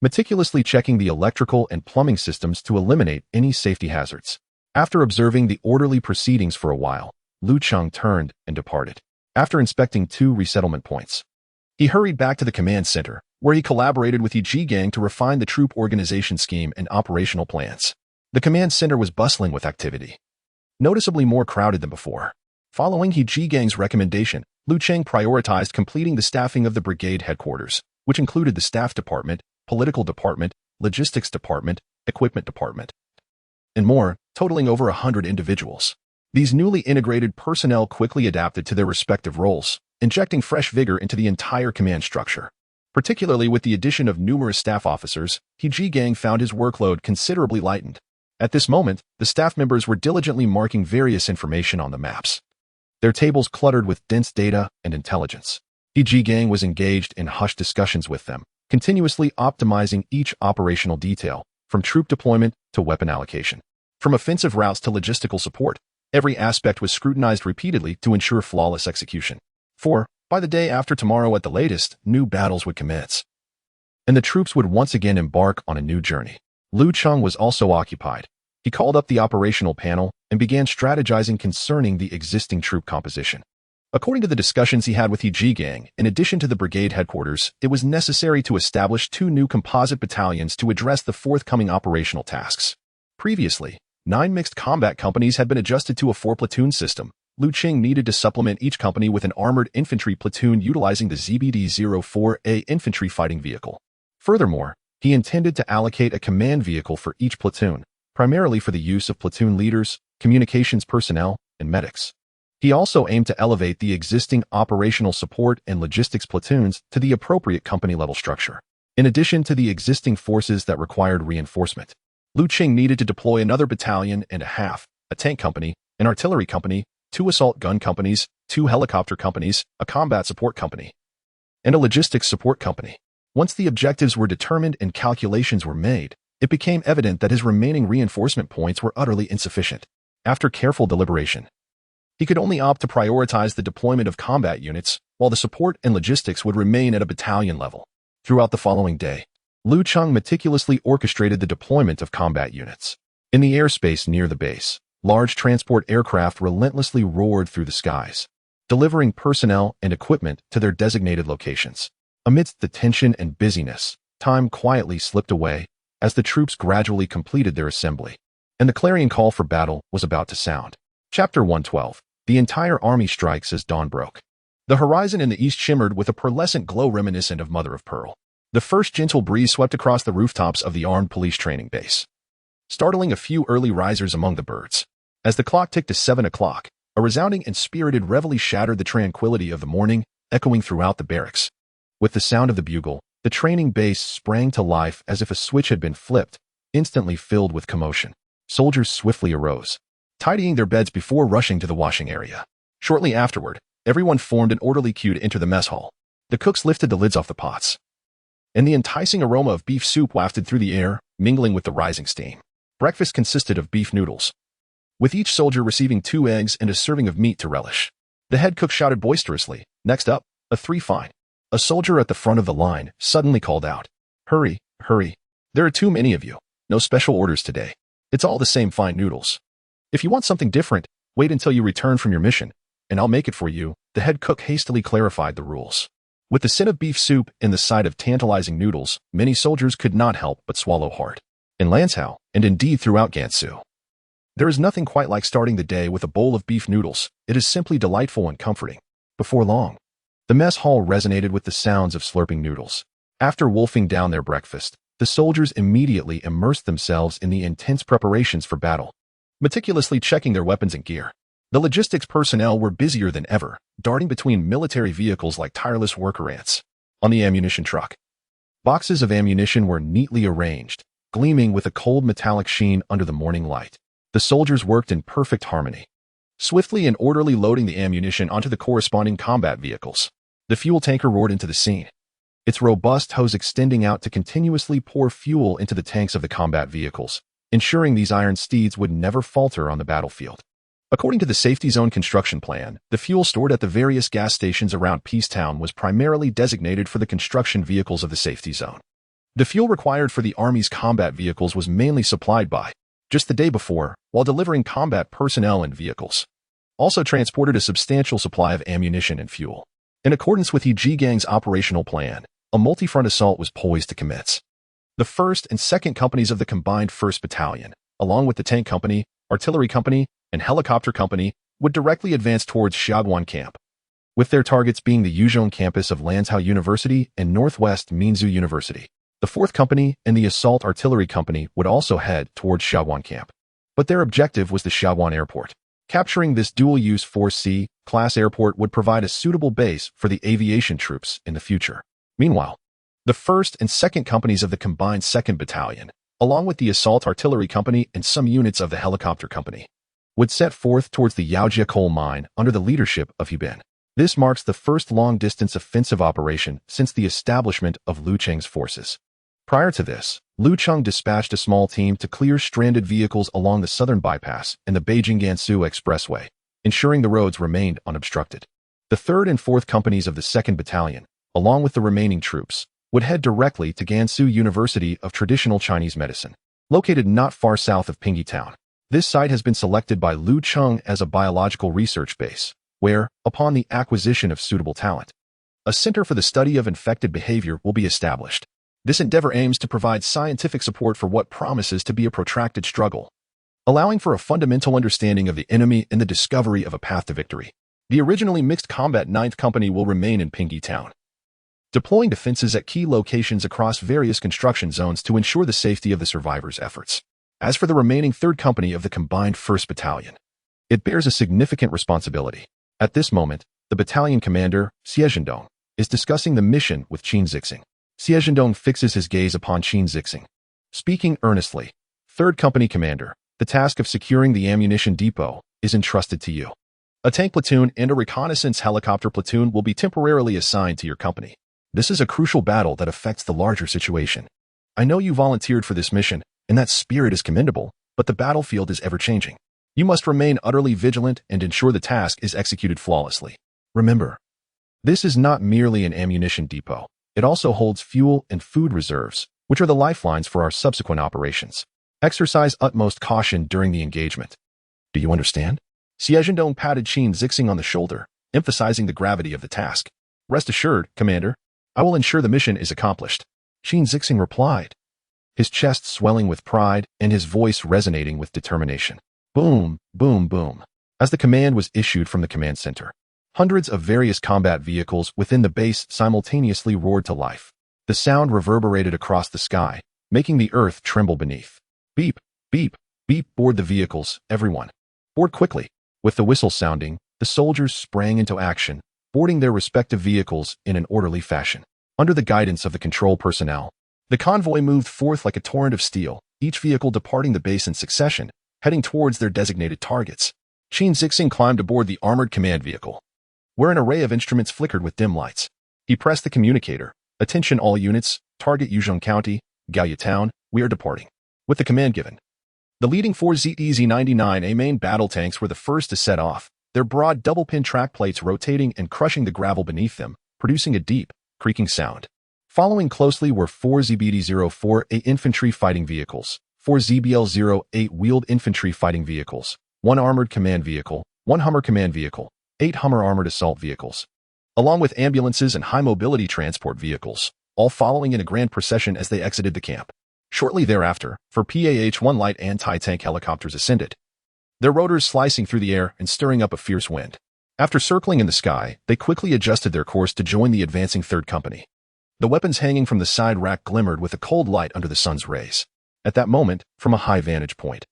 meticulously checking the electrical and plumbing systems to eliminate any safety hazards. After observing the orderly proceedings for a while, Lu Cheng turned and departed. After inspecting 2 resettlement points, he hurried back to the command center, where he collaborated with Yi Gang to refine the troop organization scheme and operational plans. The command center was bustling with activity, noticeably more crowded than before. Following Yi Gang's recommendation, Lu Cheng prioritized completing the staffing of the brigade headquarters, which included the staff department, political department, logistics department, equipment department, and more, totaling over 100 individuals. These newly integrated personnel quickly adapted to their respective roles, injecting fresh vigor into the entire command structure. Particularly with the addition of numerous staff officers, Yi Gang found his workload considerably lightened. At this moment, the staff members were diligently marking various information on the maps, their tables cluttered with dense data and intelligence. Yi Gang was engaged in hushed discussions with them, continuously optimizing each operational detail, from troop deployment to weapon allocation. From offensive routes to logistical support, every aspect was scrutinized repeatedly to ensure flawless execution. For, by the day after tomorrow at the latest, new battles would commence, and the troops would once again embark on a new journey. Lu Cheng was also occupied. He called up the operational panel and began strategizing concerning the existing troop composition. According to the discussions he had with He Jigang, in addition to the brigade headquarters, it was necessary to establish 2 new composite battalions to address the forthcoming operational tasks. Previously, 9 mixed combat companies had been adjusted to a 4-platoon system. Lu Cheng needed to supplement each company with an armored infantry platoon utilizing the ZBD-04A infantry fighting vehicle. Furthermore, he intended to allocate a command vehicle for each platoon, primarily for the use of platoon leaders, communications personnel, and medics. He also aimed to elevate the existing operational support and logistics platoons to the appropriate company-level structure. In addition to the existing forces that required reinforcement, Lu Cheng needed to deploy another battalion and a half, a tank company, an artillery company, 2 assault gun companies, 2 helicopter companies, a combat support company, and a logistics support company. Once the objectives were determined and calculations were made, it became evident that his remaining reinforcement points were utterly insufficient. After careful deliberation, he could only opt to prioritize the deployment of combat units, while the support and logistics would remain at a battalion level. Throughout the following day, Lu Cheng meticulously orchestrated the deployment of combat units. In the airspace near the base, large transport aircraft relentlessly roared through the skies, delivering personnel and equipment to their designated locations. Amidst the tension and busyness, time quietly slipped away as the troops gradually completed their assembly, and the clarion call for battle was about to sound. Chapter 112. The entire army strikes as dawn broke. The horizon in the east shimmered with a pearlescent glow reminiscent of mother of pearl. The first gentle breeze swept across the rooftops of the armed police training base, startling a few early risers among the birds. As the clock ticked to 7 o'clock, a resounding and spirited reveille shattered the tranquility of the morning, echoing throughout the barracks. With the sound of the bugle, the training base sprang to life as if a switch had been flipped, instantly filled with commotion. Soldiers swiftly arose, tidying their beds before rushing to the washing area. Shortly afterward, everyone formed an orderly queue to enter the mess hall. The cooks lifted the lids off the pots, and the enticing aroma of beef soup wafted through the air, mingling with the rising steam. Breakfast consisted of beef noodles, with each soldier receiving 2 eggs and a serving of meat to relish. The head cook shouted boisterously, "Next up, a 3 fine." A soldier at the front of the line suddenly called out, "Hurry, hurry. There are too many of you. No special orders today. It's all the same fine noodles. If you want something different, wait until you return from your mission, and I'll make it for you." The head cook hastily clarified the rules. With the scent of beef soup and the sight of tantalizing noodles, many soldiers could not help but swallow hard. In Lanzhou, and indeed throughout Gansu, there is nothing quite like starting the day with a bowl of beef noodles. It is simply delightful and comforting. Before long, the mess hall resonated with the sounds of slurping noodles. After wolfing down their breakfast, the soldiers immediately immersed themselves in the intense preparations for battle, meticulously checking their weapons and gear. The logistics personnel were busier than ever, darting between military vehicles like tireless worker ants. On the ammunition truck, boxes of ammunition were neatly arranged, gleaming with a cold metallic sheen under the morning light. The soldiers worked in perfect harmony, swiftly and orderly loading the ammunition onto the corresponding combat vehicles. The fuel tanker roared into the scene, its robust hose extending out to continuously pour fuel into the tanks of the combat vehicles, ensuring these iron steeds would never falter on the battlefield. According to the safety zone construction plan, the fuel stored at the various gas stations around Peacetown was primarily designated for the construction vehicles of the safety zone. The fuel required for the Army's combat vehicles was mainly supplied by, just the day before, while delivering combat personnel and vehicles, also transported a substantial supply of ammunition and fuel. In accordance with He Jigang's operational plan, a multi-front assault was poised to commence. The 1st and 2nd companies of the combined 1st Battalion, along with the tank company, artillery company, and helicopter company, would directly advance towards Xiaoguan Camp, with their targets being the Yuzhong campus of Lanzhou University and Northwest Minzu University. The 4th company and the assault artillery company would also head towards Xiaoguan Camp, but their objective was the Xiaoguan Airport. Capturing this dual-use 4C class airport would provide a suitable base for the aviation troops in the future. Meanwhile, the 1st and 2nd companies of the combined 2nd Battalion, along with the assault artillery company and some units of the helicopter company, would set forth towards the Yaojia coal mine under the leadership of He Bin. This marks the first long-distance offensive operation since the establishment of Lu Cheng's forces. Prior to this, Lu Cheng dispatched a small team to clear stranded vehicles along the southern bypass and the Beijing-Gansu Expressway, ensuring the roads remained unobstructed. The 3rd and 4th companies of the 2nd Battalion, along with the remaining troops, would head directly to Gansu University of Traditional Chinese Medicine, located not far south of Pingyi Town. This site has been selected by Lu Cheng as a biological research base, where, upon the acquisition of suitable talent, a center for the study of infected behavior will be established. This endeavor aims to provide scientific support for what promises to be a protracted struggle, allowing for a fundamental understanding of the enemy and the discovery of a path to victory. The originally mixed combat 9th Company will remain in Pingy Town, deploying defenses at key locations across various construction zones to ensure the safety of the survivors' efforts. As for the remaining 3rd Company of the combined 1st Battalion, it bears a significant responsibility. At this moment, the battalion commander, Xiezhendong, is discussing the mission with Qin Zixing. Xiezhendong fixes his gaze upon Qin Zixing, speaking earnestly. 3rd Company Commander, the task of securing the ammunition depot is entrusted to you. A tank platoon and a reconnaissance helicopter platoon will be temporarily assigned to your company. This is a crucial battle that affects the larger situation. I know you volunteered for this mission, and that spirit is commendable, but the battlefield is ever-changing. You must remain utterly vigilant and ensure the task is executed flawlessly. Remember, this is not merely an ammunition depot. It also holds fuel and food reserves, which are the lifelines for our subsequent operations. Exercise utmost caution during the engagement. Do you understand? Xiezhendong patted Qin Zixing on the shoulder, emphasizing the gravity of the task. Rest assured, Commander, I will ensure the mission is accomplished. Qin Zixing replied, his chest swelling with pride and his voice resonating with determination. Boom, boom, boom. As the command was issued from the command center, hundreds of various combat vehicles within the base simultaneously roared to life. The sound reverberated across the sky, making the earth tremble beneath. Beep, beep, beep. Board the vehicles, everyone. Board quickly. With the whistle sounding, the soldiers sprang into action, boarding their respective vehicles in an orderly fashion. Under the guidance of the control personnel, the convoy moved forth like a torrent of steel, each vehicle departing the base in succession, heading towards their designated targets. Qin Zixing climbed aboard the armored command vehicle, where an array of instruments flickered with dim lights. He pressed the communicator. Attention all units, target Yuzhong County, Gaoya Town, we are departing. With the command given, the leading 4 ZEZ-99A main battle tanks were the first to set off, their broad double-pin track plates rotating and crushing the gravel beneath them, producing a deep, creaking sound. Following closely were 4 ZBD-04A infantry fighting vehicles, 4 ZBL-08 wheeled infantry fighting vehicles, 1 armored command vehicle, 1 Hummer command vehicle, 8 Hummer armored assault vehicles, along with ambulances and high-mobility transport vehicles, all following in a grand procession as they exited the camp. Shortly thereafter, 4 PAH-1 light anti-tank helicopters ascended, their rotors slicing through the air and stirring up a fierce wind. After circling in the sky, they quickly adjusted their course to join the advancing 3rd Company. The weapons hanging from the side rack glimmered with a cold light under the sun's rays. At that moment, from a high vantage point,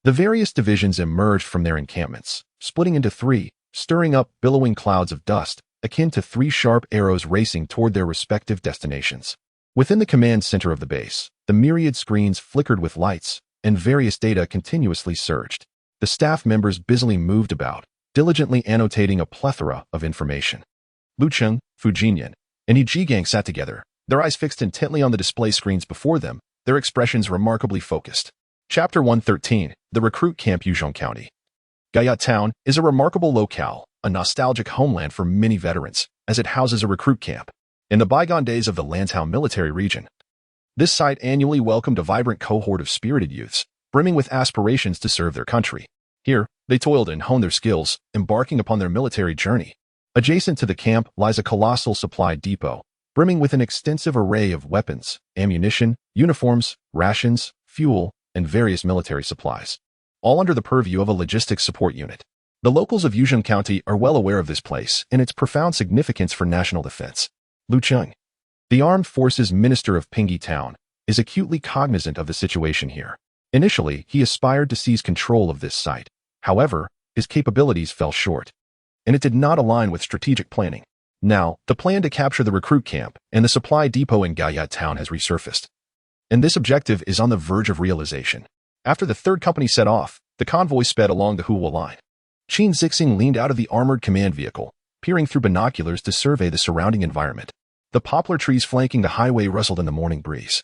the various divisions emerged from their encampments, splitting into 3, stirring up billowing clouds of dust, akin to 3 sharp arrows racing toward their respective destinations. Within the command center of the base, the myriad screens flickered with lights, and various data continuously surged. The staff members busily moved about, diligently annotating a plethora of information. Lu Cheng, Fu Jinyan, and Yi Jigang sat together, their eyes fixed intently on the display screens before them, their expressions remarkably focused. Chapter 113, The Recruit Camp, Yuzhong County. Gaoya Town is a remarkable locale, a nostalgic homeland for many veterans, as it houses a recruit camp. In the bygone days of the Lantau military region, this site annually welcomed a vibrant cohort of spirited youths, brimming with aspirations to serve their country. Here, they toiled and honed their skills, embarking upon their military journey. Adjacent to the camp lies a colossal supply depot, brimming with an extensive array of weapons, ammunition, uniforms, rations, fuel, and various military supplies, all under the purview of a logistics support unit. The locals of Yuzhong County are well aware of this place and its profound significance for national defense. Lu Cheng, the Armed Forces Minister of Pingy Town, is acutely cognizant of the situation here. Initially, he aspired to seize control of this site. However, his capabilities fell short, and it did not align with strategic planning. Now, the plan to capture the recruit camp and the supply depot in Gaoya Town has resurfaced, and this objective is on the verge of realization. After the 3rd Company set off, the convoy sped along the Huo line. Qin Zixing leaned out of the armored command vehicle, peering through binoculars to survey the surrounding environment. The poplar trees flanking the highway rustled in the morning breeze,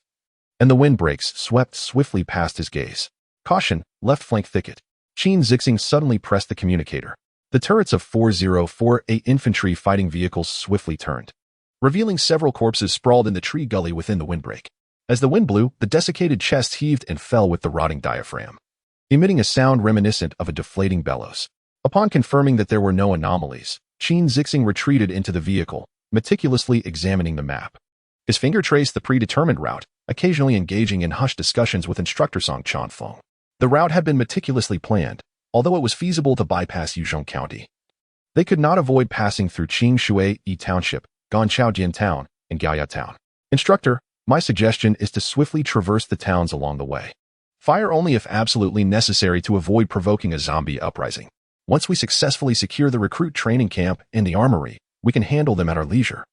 and the windbreaks swept swiftly past his gaze. Caution, left flank thicket. Qin Zixing suddenly pressed the communicator. The turrets of 404A infantry fighting vehicles swiftly turned, revealing several corpses sprawled in the tree gully within the windbreak. As the wind blew, the desiccated chest heaved and fell with the rotting diaphragm, emitting a sound reminiscent of a deflating bellows. Upon confirming that there were no anomalies, Cheng Zixing retreated into the vehicle, meticulously examining the map. His finger traced the predetermined route, occasionally engaging in hushed discussions with instructor Song Chanfeng. The route had been meticulously planned, although it was feasible to bypass Yuzhong County. They could not avoid passing through Qingshui Yi Township, Ganchaojian Town, and Gaoya Town. Instructor, my suggestion is to swiftly traverse the towns along the way. Fire only if absolutely necessary to avoid provoking a zombie uprising. Once we successfully secure the recruit training camp and the armory, we can handle them at our leisure.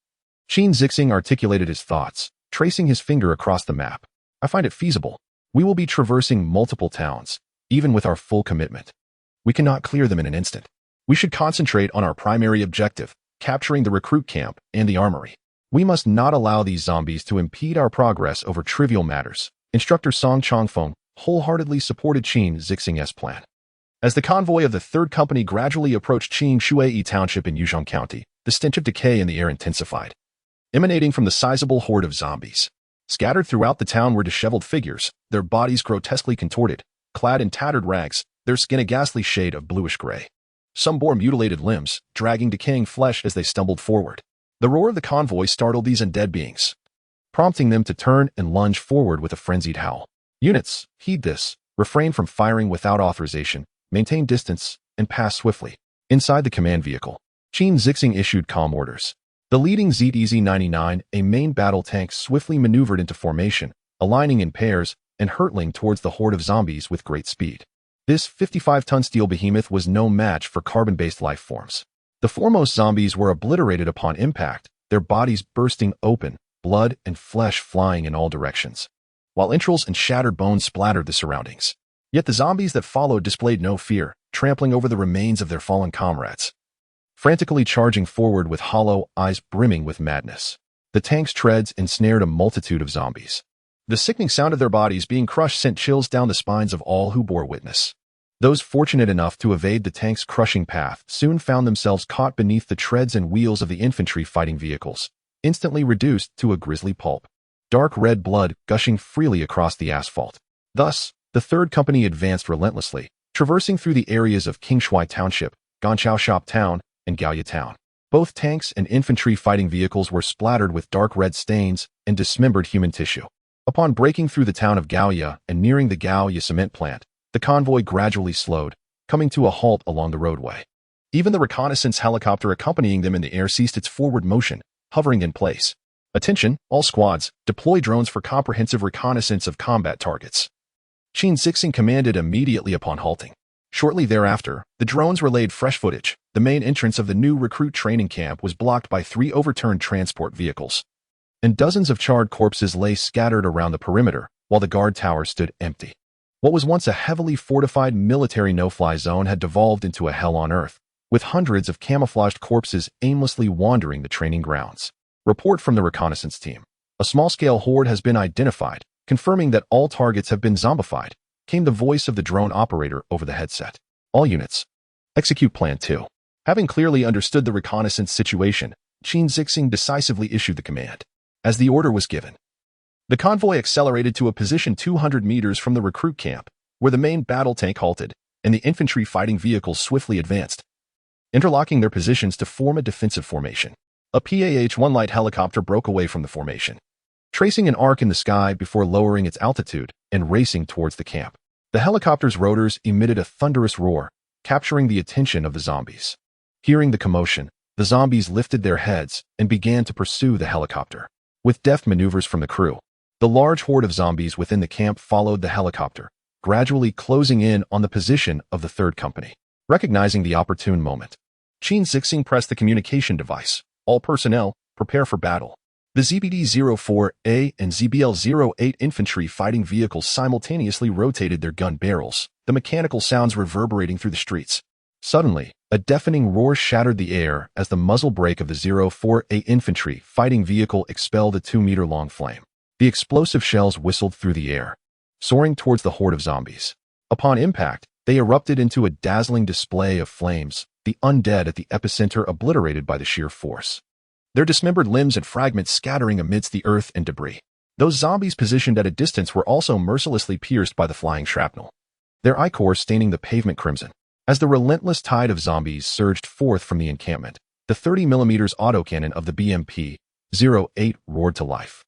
Cheng Zixing articulated his thoughts, tracing his finger across the map. I find it feasible. We will be traversing multiple towns, even with our full commitment. We cannot clear them in an instant. We should concentrate on our primary objective, capturing the recruit camp and the armory. We must not allow these zombies to impede our progress over trivial matters. Instructor Song Changfeng wholeheartedly supported Cheng Zixing's plan. As the convoy of the third company gradually approached Qingshui Township in Yuzhong County, the stench of decay in the air intensified. Emanating from the sizable horde of zombies. Scattered throughout the town were disheveled figures, their bodies grotesquely contorted, clad in tattered rags, their skin a ghastly shade of bluish-gray. Some bore mutilated limbs, dragging decaying flesh as they stumbled forward. The roar of the convoy startled these undead beings, prompting them to turn and lunge forward with a frenzied howl. Units, heed this, refrain from firing without authorization, maintain distance, and pass swiftly. Inside the command vehicle, Cheng Zixing issued calm orders. The leading ZEZ-99, a main battle tank, swiftly maneuvered into formation, aligning in pairs and hurtling towards the horde of zombies with great speed. This 55-ton steel behemoth was no match for carbon-based life forms. The foremost zombies were obliterated upon impact, their bodies bursting open, blood and flesh flying in all directions, while entrails and shattered bones splattered the surroundings. Yet the zombies that followed displayed no fear, trampling over the remains of their fallen comrades, frantically charging forward with hollow eyes brimming with madness. The tank's treads ensnared a multitude of zombies. The sickening sound of their bodies being crushed sent chills down the spines of all who bore witness. Those fortunate enough to evade the tank's crushing path soon found themselves caught beneath the treads and wheels of the infantry fighting vehicles, instantly reduced to a grisly pulp. Dark red blood gushing freely across the asphalt. Thus, the third company advanced relentlessly, traversing through the areas of Qingshui Township, Ganchaoshop Town, and Gaoya Town. Both tanks and infantry fighting vehicles were splattered with dark red stains and dismembered human tissue. Upon breaking through the town of Gaoya and nearing the Gaoya cement plant, the convoy gradually slowed, coming to a halt along the roadway. Even the reconnaissance helicopter accompanying them in the air ceased its forward motion, hovering in place. Attention, all squads, deploy drones for comprehensive reconnaissance of combat targets. Cheng Zixing commanded immediately upon halting. Shortly thereafter, the drones relayed fresh footage. The main entrance of the new recruit training camp was blocked by 3 overturned transport vehicles, and dozens of charred corpses lay scattered around the perimeter, while the guard tower stood empty. What was once a heavily fortified military no-fly zone had devolved into a hell on earth, with hundreds of camouflaged corpses aimlessly wandering the training grounds. Report from the reconnaissance team. A small-scale horde has been identified, confirming that all targets have been zombified, came the voice of the drone operator over the headset. All units, execute Plan 2. Having clearly understood the reconnaissance situation, Cheng Zixing decisively issued the command. As the order was given, the convoy accelerated to a position 200 meters from the recruit camp, where the main battle tank halted, and the infantry fighting vehicles swiftly advanced, interlocking their positions to form a defensive formation. A PAH-1 light helicopter broke away from the formation, tracing an arc in the sky before lowering its altitude and racing towards the camp. The helicopter's rotors emitted a thunderous roar, capturing the attention of the zombies. Hearing the commotion, the zombies lifted their heads and began to pursue the helicopter. With deft maneuvers from the crew, the large horde of zombies within the camp followed the helicopter, gradually closing in on the position of the third company. Recognizing the opportune moment, Cheng Zixing pressed the communication device. All personnel, prepare for battle. The ZBD-04A and ZBL-08 infantry fighting vehicles simultaneously rotated their gun barrels, the mechanical sounds reverberating through the streets. Suddenly, a deafening roar shattered the air as the muzzle brake of the 04A infantry fighting vehicle expelled a 2-meter-long flame. The explosive shells whistled through the air, soaring towards the horde of zombies. Upon impact, they erupted into a dazzling display of flames, the undead at the epicenter obliterated by the sheer force, their dismembered limbs and fragments scattering amidst the earth and debris. Those zombies positioned at a distance were also mercilessly pierced by the flying shrapnel, their ichor staining the pavement crimson. As the relentless tide of zombies surged forth from the encampment, the 30mm autocannon of the BMP-08 roared to life.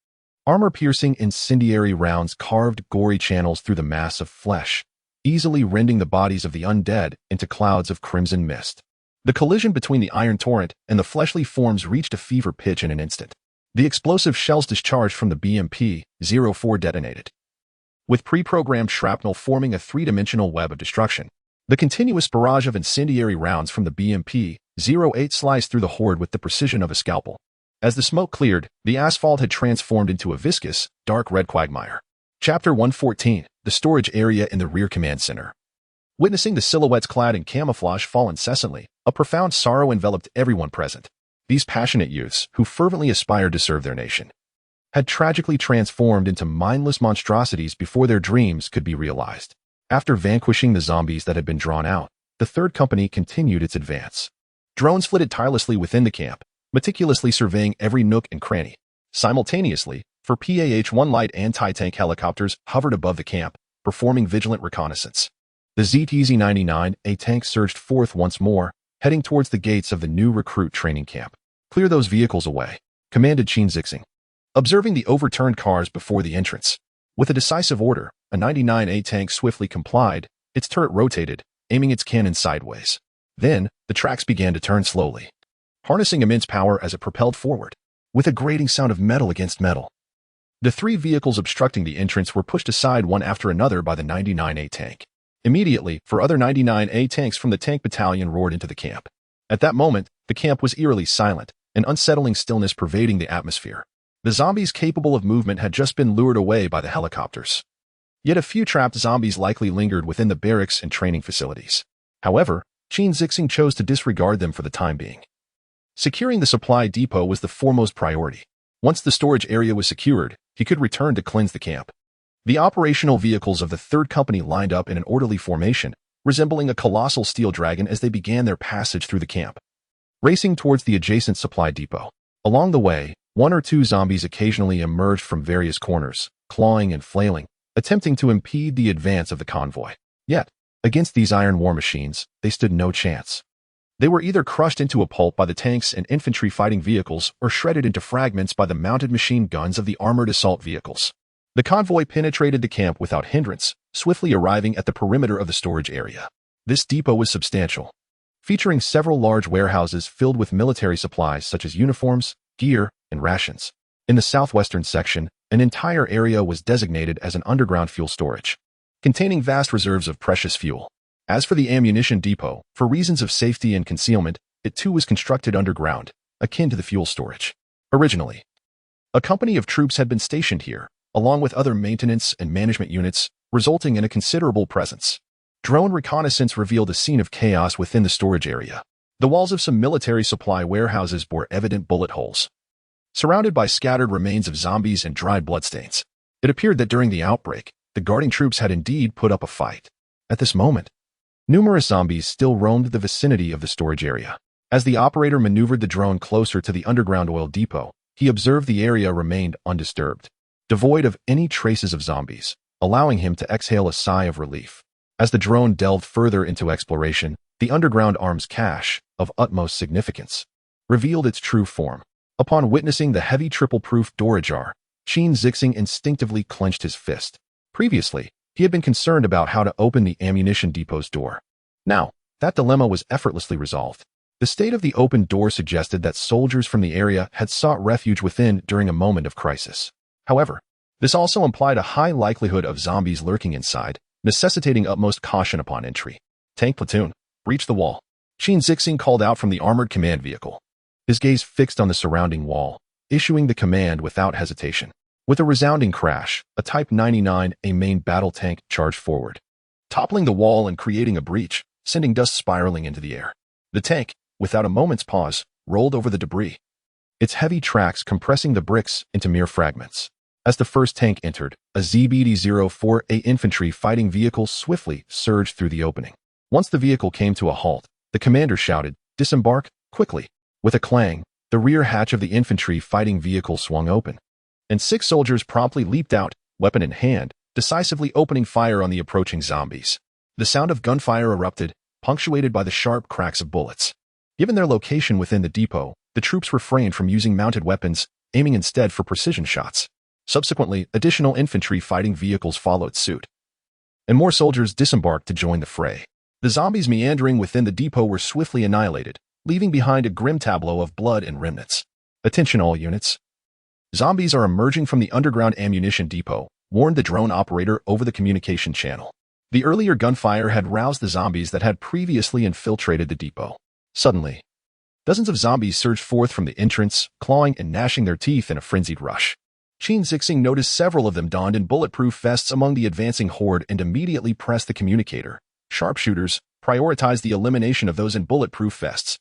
Armor-piercing incendiary rounds carved gory channels through the mass of flesh, easily rending the bodies of the undead into clouds of crimson mist. The collision between the iron torrent and the fleshly forms reached a fever pitch in an instant. The explosive shells discharged from the BMP-04 detonated, with pre-programmed shrapnel forming a three-dimensional web of destruction. The continuous barrage of incendiary rounds from the BMP-08 sliced through the horde with the precision of a scalpel. As the smoke cleared, the asphalt had transformed into a viscous, dark red quagmire. Chapter 114, The Storage Area in the Rear Command Center. Witnessing the silhouettes clad in camouflage fall incessantly, a profound sorrow enveloped everyone present. These passionate youths, who fervently aspired to serve their nation, had tragically transformed into mindless monstrosities before their dreams could be realized. After vanquishing the zombies that had been drawn out, the Third Company continued its advance. Drones flitted tirelessly within the camp, meticulously surveying every nook and cranny. Simultaneously, for PAH-1 light anti-tank helicopters hovered above the camp, performing vigilant reconnaissance. The ZTZ-99A tank surged forth once more, heading towards the gates of the new recruit training camp. "Clear those vehicles away," commanded Cheng. Observing the overturned cars before the entrance. With a decisive order, a 99A tank swiftly complied, its turret rotated, aiming its cannon sideways. Then, the tracks began to turn slowly, harnessing immense power as it propelled forward, with a grating sound of metal against metal. The three vehicles obstructing the entrance were pushed aside one after another by the 99A tank. Immediately, four other 99A tanks from the tank battalion roared into the camp. At that moment, the camp was eerily silent, an unsettling stillness pervading the atmosphere. The zombies capable of movement had just been lured away by the helicopters. Yet a few trapped zombies likely lingered within the barracks and training facilities. However, Cheng chose to disregard them for the time being. Securing the supply depot was the foremost priority. Once the storage area was secured, he could return to cleanse the camp. The operational vehicles of the Third Company lined up in an orderly formation, resembling a colossal steel dragon as they began their passage through the camp, racing towards the adjacent supply depot. Along the way, one or two zombies occasionally emerged from various corners, clawing and flailing, attempting to impede the advance of the convoy. Yet, against these iron war machines, they stood no chance. They were either crushed into a pulp by the tanks and infantry fighting vehicles or shredded into fragments by the mounted machine guns of the armored assault vehicles. The convoy penetrated the camp without hindrance, swiftly arriving at the perimeter of the storage area. This depot was substantial, featuring several large warehouses filled with military supplies such as uniforms, gear, and rations. In the southwestern section, an entire area was designated as an underground fuel storage, containing vast reserves of precious fuel. As for the ammunition depot, for reasons of safety and concealment, it too was constructed underground, akin to the fuel storage. Originally, a company of troops had been stationed here, along with other maintenance and management units, resulting in a considerable presence. Drone reconnaissance revealed a scene of chaos within the storage area. The walls of some military supply warehouses bore evident bullet holes, surrounded by scattered remains of zombies and dried bloodstains. It appeared that during the outbreak, the guarding troops had indeed put up a fight. At this moment, numerous zombies still roamed the vicinity of the storage area. As the operator maneuvered the drone closer to the underground oil depot, he observed the area remained undisturbed, devoid of any traces of zombies, allowing him to exhale a sigh of relief. As the drone delved further into exploration, the underground arms cache, of utmost significance, revealed its true form. Upon witnessing the heavy triple-proof door ajar, Cheng instinctively clenched his fist. Previously, he had been concerned about how to open the ammunition depot's door. Now, that dilemma was effortlessly resolved. The state of the open door suggested that soldiers from the area had sought refuge within during a moment of crisis. However, this also implied a high likelihood of zombies lurking inside, necessitating utmost caution upon entry. "Tank platoon, breach the wall," Cheng called out from the armored command vehicle, his gaze fixed on the surrounding wall, issuing the command without hesitation. With a resounding crash, a Type 99A main battle tank charged forward, toppling the wall and creating a breach, sending dust spiraling into the air. The tank, without a moment's pause, rolled over the debris, its heavy tracks compressing the bricks into mere fragments. As the first tank entered, a ZBD-04A infantry fighting vehicle swiftly surged through the opening. Once the vehicle came to a halt, the commander shouted, "Disembark, quickly." With a clang, the rear hatch of the infantry fighting vehicle swung open, and 6 soldiers promptly leaped out, weapon in hand, decisively opening fire on the approaching zombies. The sound of gunfire erupted, punctuated by the sharp cracks of bullets. Given their location within the depot, the troops refrained from using mounted weapons, aiming instead for precision shots. Subsequently, additional infantry fighting vehicles followed suit, and more soldiers disembarked to join the fray. The zombies meandering within the depot were swiftly annihilated, leaving behind a grim tableau of blood and remnants. Attention all units. Zombies are emerging from the underground ammunition depot, warned the drone operator over the communication channel. The earlier gunfire had roused the zombies that had previously infiltrated the depot. Suddenly, dozens of zombies surged forth from the entrance, clawing and gnashing their teeth in a frenzied rush. Cheng noticed several of them donned in bulletproof vests among the advancing horde and immediately pressed the communicator. Sharpshooters, prioritize the elimination of those in bulletproof vests.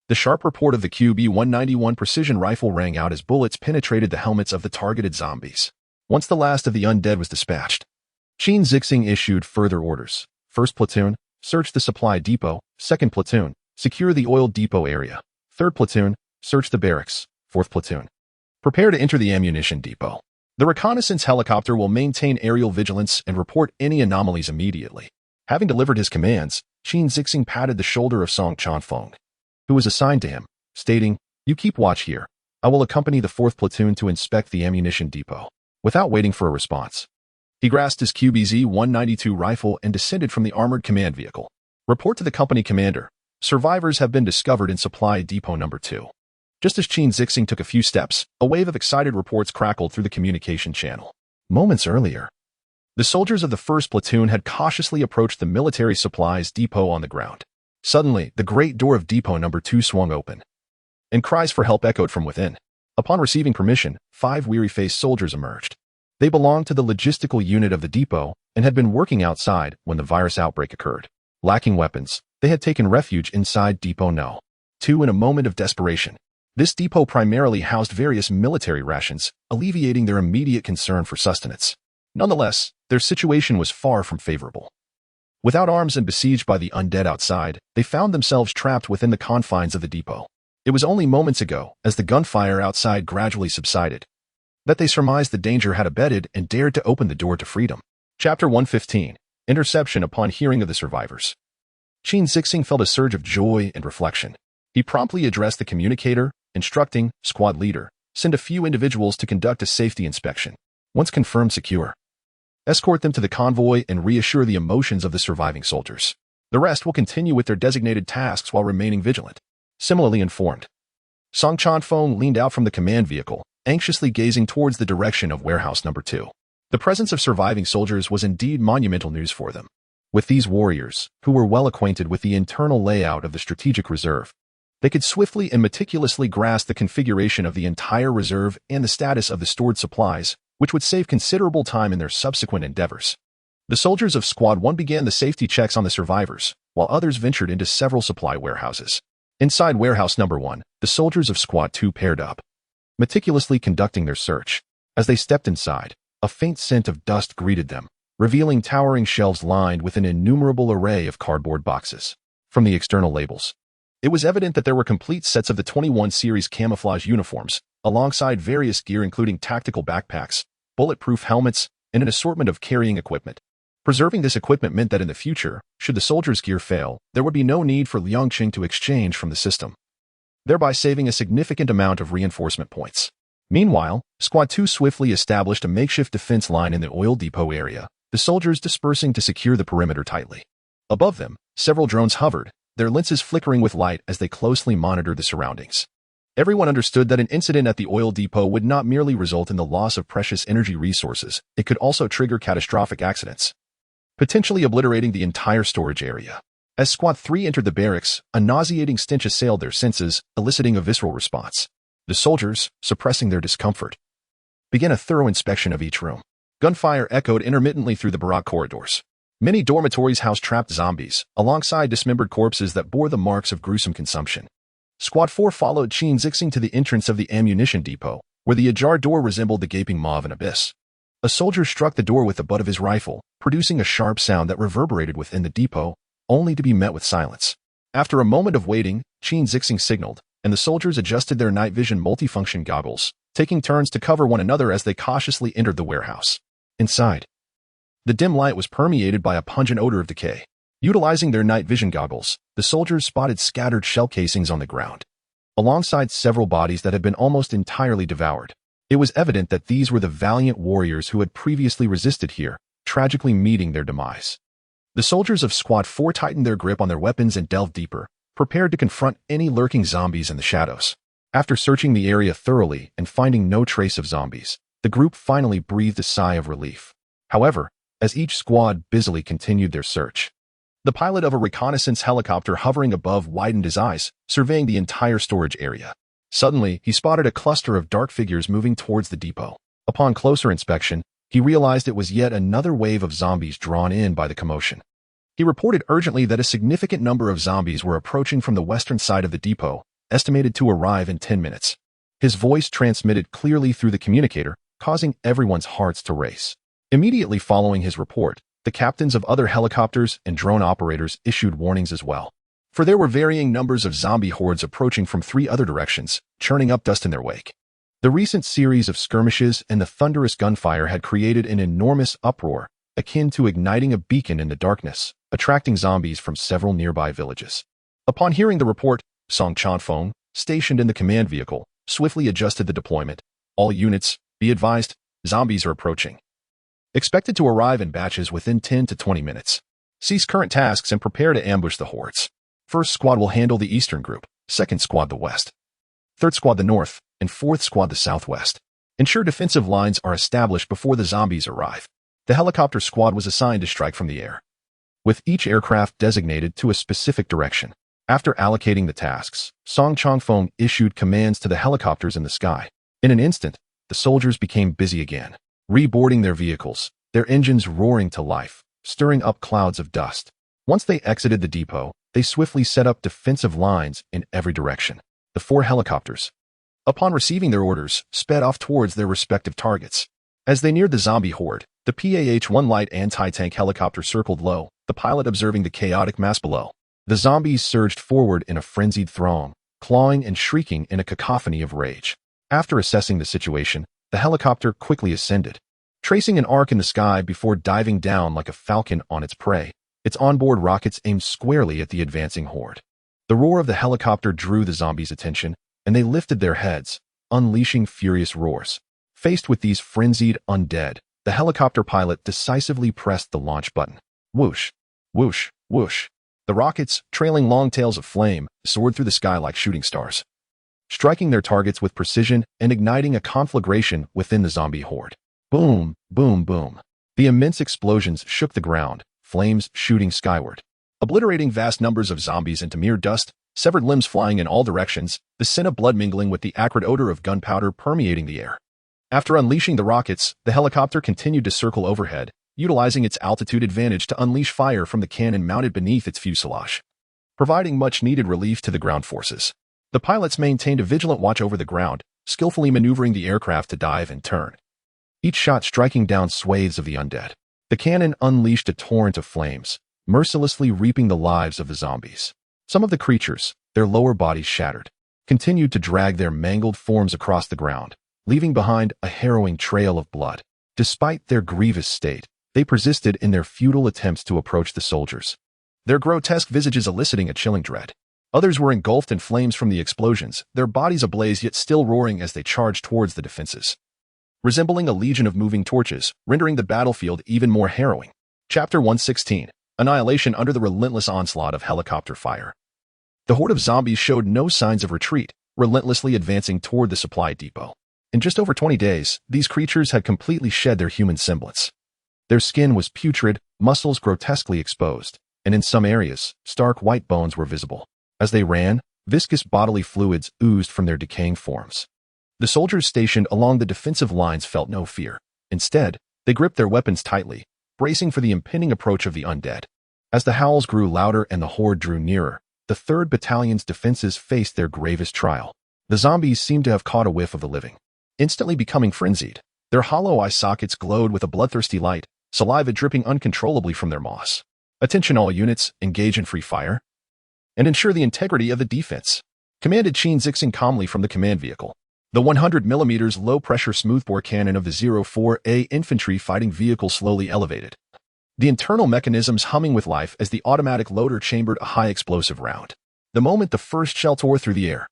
The sharp report of the QB-191 precision rifle rang out as bullets penetrated the helmets of the targeted zombies. Once the last of the undead was dispatched, Cheng issued further orders. First platoon, search the supply depot. Second platoon, secure the oil depot area. Third platoon, search the barracks. Fourth platoon, prepare to enter the ammunition depot. The reconnaissance helicopter will maintain aerial vigilance and report any anomalies immediately. Having delivered his commands, Cheng patted the shoulder of Song Chanfeng, who was assigned to him, stating, "You keep watch here. I will accompany the 4th platoon to inspect the ammunition depot." Without waiting for a response, he grasped his QBZ-192 rifle and descended from the armored command vehicle. Report to the company commander. Survivors have been discovered in supply depot number 2. Just as Cheng took a few steps, a wave of excited reports crackled through the communication channel. Moments earlier, the soldiers of the 1st platoon had cautiously approached the military supplies depot on the ground. Suddenly, the great door of depot number 2 swung open, and cries for help echoed from within. Upon receiving permission, 5 weary-faced soldiers emerged. They belonged to the logistical unit of the depot and had been working outside when the virus outbreak occurred. Lacking weapons, they had taken refuge inside Depot No. 2 in a moment of desperation. This depot primarily housed various military rations, alleviating their immediate concern for sustenance. Nonetheless, their situation was far from favorable. Without arms and besieged by the undead outside, they found themselves trapped within the confines of the depot. It was only moments ago, as the gunfire outside gradually subsided, that they surmised the danger had abated and dared to open the door to freedom. Chapter 115. Interception. Upon hearing of the survivors, Cheng felt a surge of joy and reflection. He promptly addressed the communicator, instructing, "Squad leader, send a few individuals to conduct a safety inspection. Once confirmed secure, escort them to the convoy and reassure the emotions of the surviving soldiers. The rest will continue with their designated tasks while remaining vigilant." Similarly informed, Song Chanfeng leaned out from the command vehicle, anxiously gazing towards the direction of warehouse number 2. The presence of surviving soldiers was indeed monumental news for them. With these warriors, who were well acquainted with the internal layout of the strategic reserve, they could swiftly and meticulously grasp the configuration of the entire reserve and the status of the stored supplies, which would save considerable time in their subsequent endeavors. The soldiers of Squad 1 began the safety checks on the survivors, while others ventured into several supply warehouses. Inside warehouse number 1, the soldiers of Squad 2 paired up, meticulously conducting their search. As they stepped inside, a faint scent of dust greeted them, revealing towering shelves lined with an innumerable array of cardboard boxes. From the external labels, it was evident that there were complete sets of the 21 series camouflage uniforms, alongside various gear including tactical backpacks, bulletproof helmets, and an assortment of carrying equipment. Preserving this equipment meant that in the future, should the soldiers' gear fail, there would be no need for Cheng to exchange from the system, thereby saving a significant amount of reinforcement points. Meanwhile, Squad 2 swiftly established a makeshift defense line in the oil depot area, the soldiers dispersing to secure the perimeter tightly. Above them, several drones hovered, their lenses flickering with light as they closely monitored the surroundings. Everyone understood that an incident at the oil depot would not merely result in the loss of precious energy resources, it could also trigger catastrophic accidents, potentially obliterating the entire storage area. As Squad 3 entered the barracks, a nauseating stench assailed their senses, eliciting a visceral response. The soldiers, suppressing their discomfort, began a thorough inspection of each room. Gunfire echoed intermittently through the barrack corridors. Many dormitories housed trapped zombies, alongside dismembered corpses that bore the marks of gruesome consumption. Squad 4 followed Cheng to the entrance of the ammunition depot, where the ajar door resembled the gaping maw of an abyss. A soldier struck the door with the butt of his rifle, producing a sharp sound that reverberated within the depot, only to be met with silence. After a moment of waiting, Cheng signaled, and the soldiers adjusted their night vision multifunction goggles, taking turns to cover one another as they cautiously entered the warehouse. Inside, the dim light was permeated by a pungent odor of decay. Utilizing their night vision goggles, the soldiers spotted scattered shell casings on the ground, alongside several bodies that had been almost entirely devoured. It was evident that these were the valiant warriors who had previously resisted here, tragically meeting their demise. The soldiers of Squad 4 tightened their grip on their weapons and delved deeper, prepared to confront any lurking zombies in the shadows. After searching the area thoroughly and finding no trace of zombies, the group finally breathed a sigh of relief. However, as each squad busily continued their search, the pilot of a reconnaissance helicopter hovering above widened his eyes, surveying the entire storage area. Suddenly, he spotted a cluster of dark figures moving towards the depot. Upon closer inspection, he realized it was yet another wave of zombies drawn in by the commotion. He reported urgently that a significant number of zombies were approaching from the western side of the depot, estimated to arrive in 10 minutes. His voice transmitted clearly through the communicator, causing everyone's hearts to race. Immediately following his report, the captains of other helicopters and drone operators issued warnings as well. For there were varying numbers of zombie hordes approaching from 3 other directions, churning up dust in their wake. The recent series of skirmishes and the thunderous gunfire had created an enormous uproar, akin to igniting a beacon in the darkness, attracting zombies from several nearby villages. Upon hearing the report, Song Chanfeng, stationed in the command vehicle, swiftly adjusted the deployment. All units, be advised, zombies are approaching. Expected to arrive in batches within 10 to 20 minutes. Cease current tasks and prepare to ambush the hordes. First squad will handle the eastern group, second squad the west, third squad the north, and fourth squad the southwest. Ensure defensive lines are established before the zombies arrive. The helicopter squad was assigned to strike from the air, with each aircraft designated to a specific direction. After allocating the tasks, Song Changfeng issued commands to the helicopters in the sky. In an instant, the soldiers became busy again, reboarding their vehicles, their engines roaring to life, stirring up clouds of dust. Once they exited the depot, they swiftly set up defensive lines in every direction. The 4 helicopters, upon receiving their orders, sped off towards their respective targets. As they neared the zombie horde, the PAH-1 light anti-tank helicopter circled low, the pilot observing the chaotic mass below. The zombies surged forward in a frenzied throng, clawing and shrieking in a cacophony of rage. After assessing the situation, the helicopter quickly ascended, tracing an arc in the sky before diving down like a falcon on its prey. Its onboard rockets aimed squarely at the advancing horde. The roar of the helicopter drew the zombies' attention, and they lifted their heads, unleashing furious roars. Faced with these frenzied undead, the helicopter pilot decisively pressed the launch button. Whoosh, whoosh, whoosh. The rockets, trailing long tails of flame, soared through the sky like shooting stars, striking their targets with precision and igniting a conflagration within the zombie horde. Boom, boom, boom. The immense explosions shook the ground, flames shooting skyward, obliterating vast numbers of zombies into mere dust, severed limbs flying in all directions, the scent of blood mingling with the acrid odor of gunpowder permeating the air. After unleashing the rockets, the helicopter continued to circle overhead, utilizing its altitude advantage to unleash fire from the cannon mounted beneath its fuselage, providing much-needed relief to the ground forces. The pilots maintained a vigilant watch over the ground, skillfully maneuvering the aircraft to dive and turn, each shot striking down swathes of the undead. The cannon unleashed a torrent of flames, mercilessly reaping the lives of the zombies. Some of the creatures, their lower bodies shattered, continued to drag their mangled forms across the ground, leaving behind a harrowing trail of blood. Despite their grievous state, they persisted in their futile attempts to approach the soldiers, their grotesque visages eliciting a chilling dread. Others were engulfed in flames from the explosions, their bodies ablaze yet still roaring as they charged towards the defenses, resembling a legion of moving torches, rendering the battlefield even more harrowing. Chapter 116. Annihilation under the relentless onslaught of helicopter fire. The horde of zombies showed no signs of retreat, relentlessly advancing toward the supply depot. In just over 20 days, these creatures had completely shed their human semblance. Their skin was putrid, muscles grotesquely exposed, and in some areas, stark white bones were visible. As they ran, viscous bodily fluids oozed from their decaying forms. The soldiers stationed along the defensive lines felt no fear. Instead, they gripped their weapons tightly, bracing for the impending approach of the undead. As the howls grew louder and the horde drew nearer, the 3rd Battalion's defenses faced their gravest trial. The zombies seemed to have caught a whiff of the living, instantly becoming frenzied. Their hollow eye sockets glowed with a bloodthirsty light, saliva dripping uncontrollably from their maws. Attention all units, engage in free fire, and ensure the integrity of the defense, commanded Cheng Zixing calmly from the command vehicle. The 100mm low-pressure smoothbore cannon of the 04A infantry fighting vehicle slowly elevated, the internal mechanisms humming with life as the automatic loader chambered a high-explosive round. The moment the first shell tore through the air,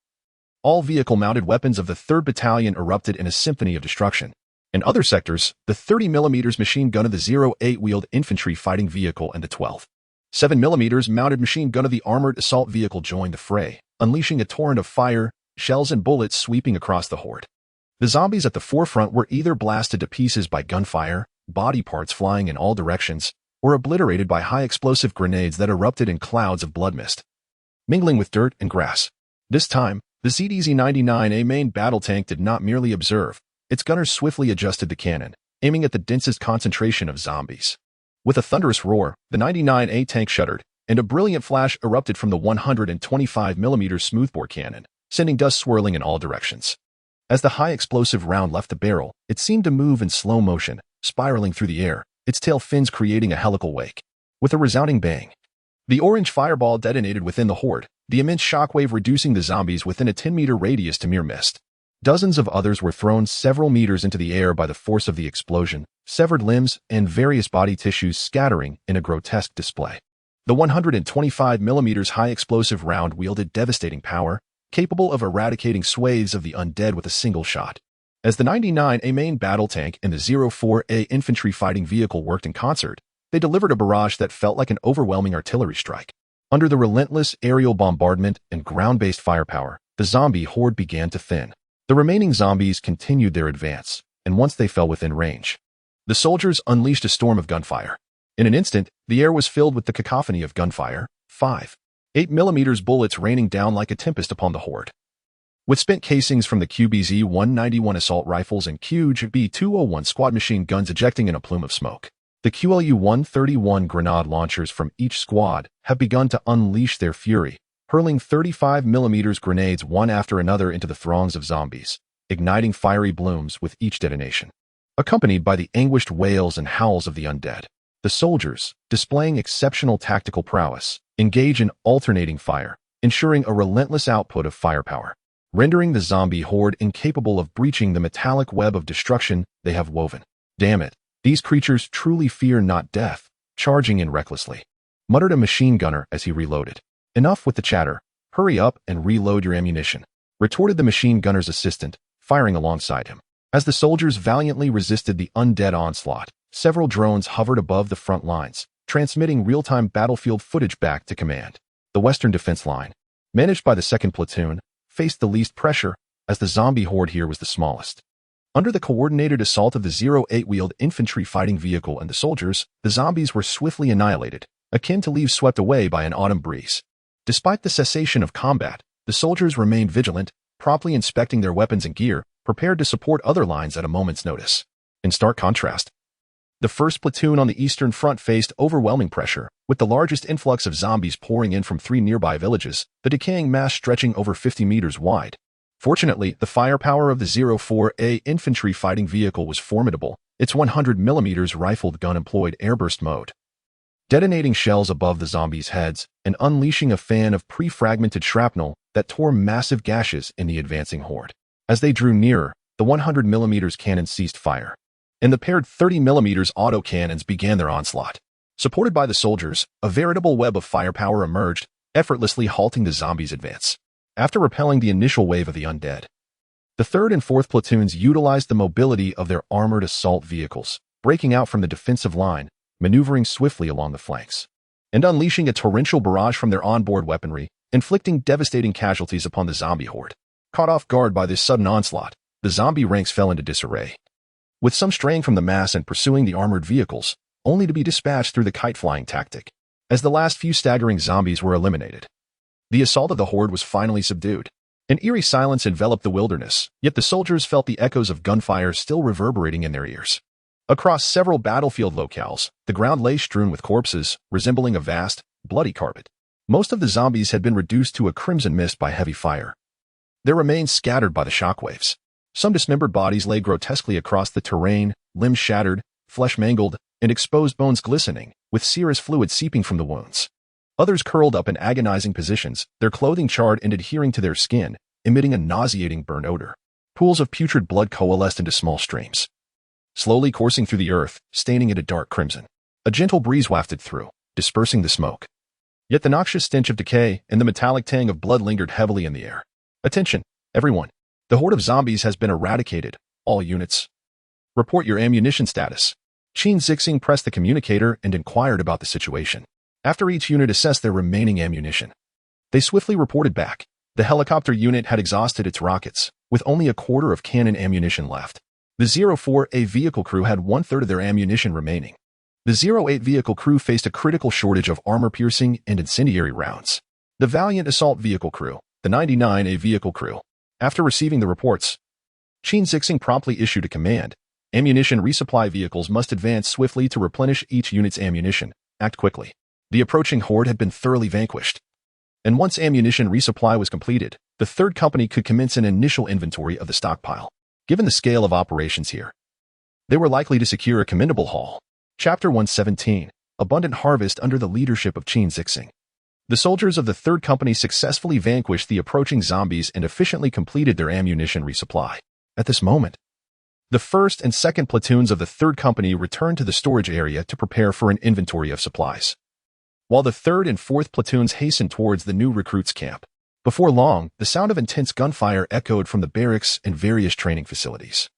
all vehicle-mounted weapons of the 3rd Battalion erupted in a symphony of destruction. In other sectors, the 30mm machine gun of the 08 wheeled infantry fighting vehicle and the 12 7mm mounted machine gun of the armored assault vehicle joined the fray, unleashing a torrent of fire, shells and bullets sweeping across the horde. The zombies at the forefront were either blasted to pieces by gunfire, body parts flying in all directions, or obliterated by high-explosive grenades that erupted in clouds of blood mist, mingling with dirt and grass. This time, the ZDZ-99A main battle tank did not merely observe. Its gunners swiftly adjusted the cannon, aiming at the densest concentration of zombies. With a thunderous roar, the 99A tank shuddered, and a brilliant flash erupted from the 125mm smoothbore cannon, sending dust swirling in all directions. As the high-explosive round left the barrel, it seemed to move in slow motion, spiraling through the air, its tail fins creating a helical wake. With a resounding bang, the orange fireball detonated within the horde, the immense shockwave reducing the zombies within a 10-meter radius to mere mist. Dozens of others were thrown several meters into the air by the force of the explosion, severed limbs and various body tissues scattering in a grotesque display. The 125mm high-explosive round wielded devastating power, capable of eradicating swathes of the undead with a single shot. As the 99A main battle tank and the 04A infantry fighting vehicle worked in concert, they delivered a barrage that felt like an overwhelming artillery strike. Under the relentless aerial bombardment and ground-based firepower, the zombie horde began to thin. The remaining zombies continued their advance, and once they fell within range, the soldiers unleashed a storm of gunfire. In an instant, the air was filled with the cacophony of gunfire, 5.8mm bullets raining down like a tempest upon the horde. With spent casings from the QBZ-191 assault rifles and QB-201 squad machine guns ejecting in a plume of smoke, the QLU-131 grenade launchers from each squad have begun to unleash their fury, hurling 35mm grenades one after another into the throngs of zombies, igniting fiery blooms with each detonation. Accompanied by the anguished wails and howls of the undead, the soldiers, displaying exceptional tactical prowess, engage in alternating fire, ensuring a relentless output of firepower, rendering the zombie horde incapable of breaching the metallic web of destruction they have woven. Damn it, these creatures truly fear not death, charging in recklessly, muttered a machine gunner as he reloaded. Enough with the chatter, hurry up and reload your ammunition, retorted the machine gunner's assistant, firing alongside him. As the soldiers valiantly resisted the undead onslaught, several drones hovered above the front lines, transmitting real-time battlefield footage back to command. The Western Defense Line, managed by the 2nd Platoon, faced the least pressure, as the zombie horde here was the smallest. Under the coordinated assault of the 08 wheeled infantry fighting vehicle and the soldiers, the zombies were swiftly annihilated, akin to leaves swept away by an autumn breeze. Despite the cessation of combat, the soldiers remained vigilant, promptly inspecting their weapons and gear, prepared to support other lines at a moment's notice. In stark contrast, the 1st Platoon on the Eastern Front faced overwhelming pressure, with the largest influx of zombies pouring in from 3 nearby villages, the decaying mass stretching over 50 meters wide. Fortunately, the firepower of the 04A infantry fighting vehicle was formidable. Its 100mm rifled gun employed airburst mode, detonating shells above the zombies' heads and unleashing a fan of pre-fragmented shrapnel that tore massive gashes in the advancing horde. As they drew nearer, the 100mm cannon ceased fire, and the paired 30mm auto cannons began their onslaught. Supported by the soldiers, a veritable web of firepower emerged, effortlessly halting the zombies' advance. After repelling the initial wave of the undead, the 3rd and 4th Platoons utilized the mobility of their armored assault vehicles, breaking out from the defensive line, maneuvering swiftly along the flanks, and unleashing a torrential barrage from their onboard weaponry, inflicting devastating casualties upon the zombie horde. Caught off guard by this sudden onslaught, the zombie ranks fell into disarray, with some straying from the mass and pursuing the armored vehicles, only to be dispatched through the kite-flying tactic. As the last few staggering zombies were eliminated, the assault of the horde was finally subdued. An eerie silence enveloped the wilderness, yet the soldiers felt the echoes of gunfire still reverberating in their ears. Across several battlefield locales, the ground lay strewn with corpses, resembling a vast, bloody carpet. Most of the zombies had been reduced to a crimson mist by heavy fire, their remains scattered by the shockwaves. Some dismembered bodies lay grotesquely across the terrain, limbs shattered, flesh mangled, and exposed bones glistening, with serous fluid seeping from the wounds. Others curled up in agonizing positions, their clothing charred and adhering to their skin, emitting a nauseating burnt odor. Pools of putrid blood coalesced into small streams, slowly coursing through the earth, staining it a dark crimson. A gentle breeze wafted through, dispersing the smoke. Yet the noxious stench of decay and the metallic tang of blood lingered heavily in the air. Attention, everyone. The horde of zombies has been eradicated. All units. Report your ammunition status. Cheng Zixing pressed the communicator and inquired about the situation. After each unit assessed their remaining ammunition, they swiftly reported back. The helicopter unit had exhausted its rockets, with only a quarter of cannon ammunition left. The 04A vehicle crew had one-third of their ammunition remaining. The 08 vehicle crew faced a critical shortage of armor-piercing and incendiary rounds. The valiant assault vehicle crew, the 99A vehicle crew. After receiving the reports, Cheng Zixing promptly issued a command. Ammunition resupply vehicles must advance swiftly to replenish each unit's ammunition. Act quickly. The approaching horde had been thoroughly vanquished. And once ammunition resupply was completed, the third company could commence an initial inventory of the stockpile. Given the scale of operations here, they were likely to secure a commendable haul. Chapter 117, Abundant Harvest under the leadership of Cheng Zixing. The soldiers of the third company successfully vanquished the approaching zombies and efficiently completed their ammunition resupply. At this moment, the first and second platoons of the third company returned to the storage area to prepare for an inventory of supplies, while the third and fourth platoons hastened towards the new recruits' camp. Before long, the sound of intense gunfire echoed from the barracks and various training facilities,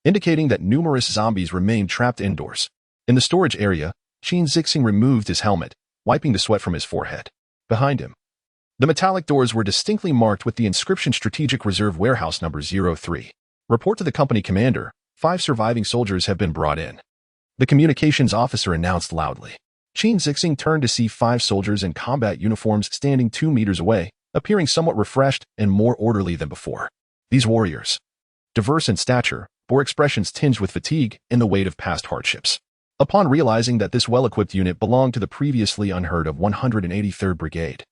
indicating that numerous zombies remained trapped indoors. In the storage area, Cheng Zixing removed his helmet, wiping the sweat from his forehead. Behind him, the metallic doors were distinctly marked with the inscription Strategic Reserve Warehouse Number 03. Report to the company commander. 5 surviving soldiers have been brought in. The communications officer announced loudly. Cheng Zixing turned to see 5 soldiers in combat uniforms standing 2 meters away, appearing somewhat refreshed and more orderly than before. These warriors, diverse in stature, bore expressions tinged with fatigue and the weight of past hardships. Upon realizing that this well-equipped unit belonged to the previously unheard of 183rd Brigade,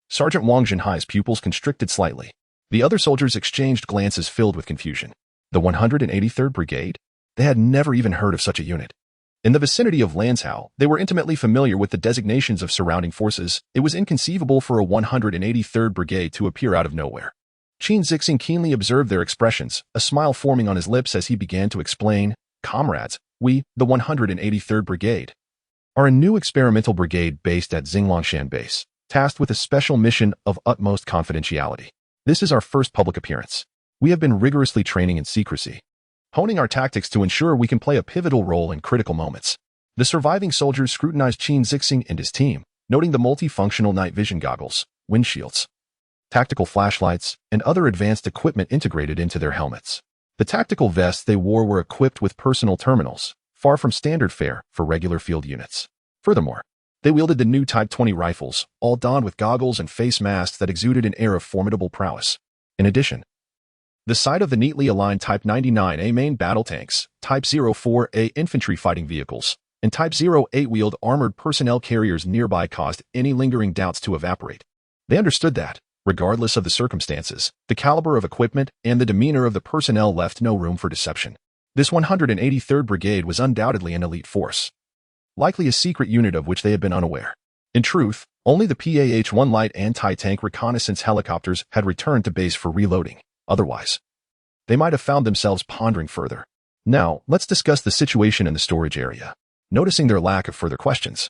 Sergeant Wang Zhenhai's pupils constricted slightly. The other soldiers exchanged glances filled with confusion. The 183rd Brigade? They had never even heard of such a unit. In the vicinity of Lanzhou, they were intimately familiar with the designations of surrounding forces. It was inconceivable for a 183rd Brigade to appear out of nowhere. Cheng Zixing keenly observed their expressions, a smile forming on his lips as he began to explain, "Comrades, we, the 183rd Brigade, are a new experimental brigade based at Xinglongshan Base, tasked with a special mission of utmost confidentiality. This is our first public appearance. We have been rigorously training in secrecy, honing our tactics to ensure we can play a pivotal role in critical moments." The surviving soldiers scrutinized Cheng Zixing and his team, noting the multifunctional night vision goggles, windshields, tactical flashlights, and other advanced equipment integrated into their helmets. The tactical vests they wore were equipped with personal terminals, far from standard fare for regular field units. Furthermore, they wielded the new Type 20 rifles, all donned with goggles and face masks that exuded an air of formidable prowess. In addition, the sight of the neatly aligned Type 99A main battle tanks, Type 04A infantry fighting vehicles, and Type 08 wheeled armored personnel carriers nearby caused any lingering doubts to evaporate. They understood that, regardless of the circumstances, the caliber of equipment and the demeanor of the personnel left no room for deception. This 183rd Brigade was undoubtedly an elite force, likely a secret unit of which they had been unaware. In truth, only the PAH-1 light anti-tank reconnaissance helicopters had returned to base for reloading. Otherwise, they might have found themselves pondering further. Now, let's discuss the situation in the storage area. Noticing their lack of further questions,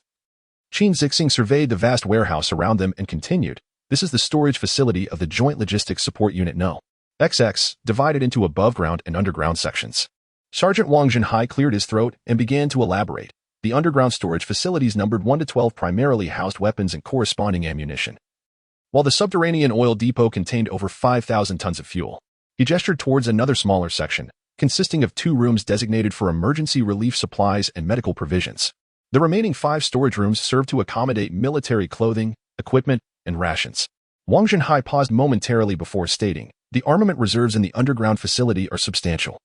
Cheng Zixing surveyed the vast warehouse around them and continued, "This is the storage facility of the Joint Logistics Support Unit No. XX, divided into above-ground and underground sections." Sergeant Wang Zhenhai cleared his throat and began to elaborate. The underground storage facilities numbered 1 to 12 primarily housed weapons and corresponding ammunition, while the subterranean oil depot contained over 5,000 tons of fuel. He gestured towards another smaller section, consisting of 2 rooms designated for emergency relief supplies and medical provisions. The remaining 5 storage rooms served to accommodate military clothing, equipment, and rations. Wang Zhenhai paused momentarily before stating, "The armament reserves in the underground facility are substantial.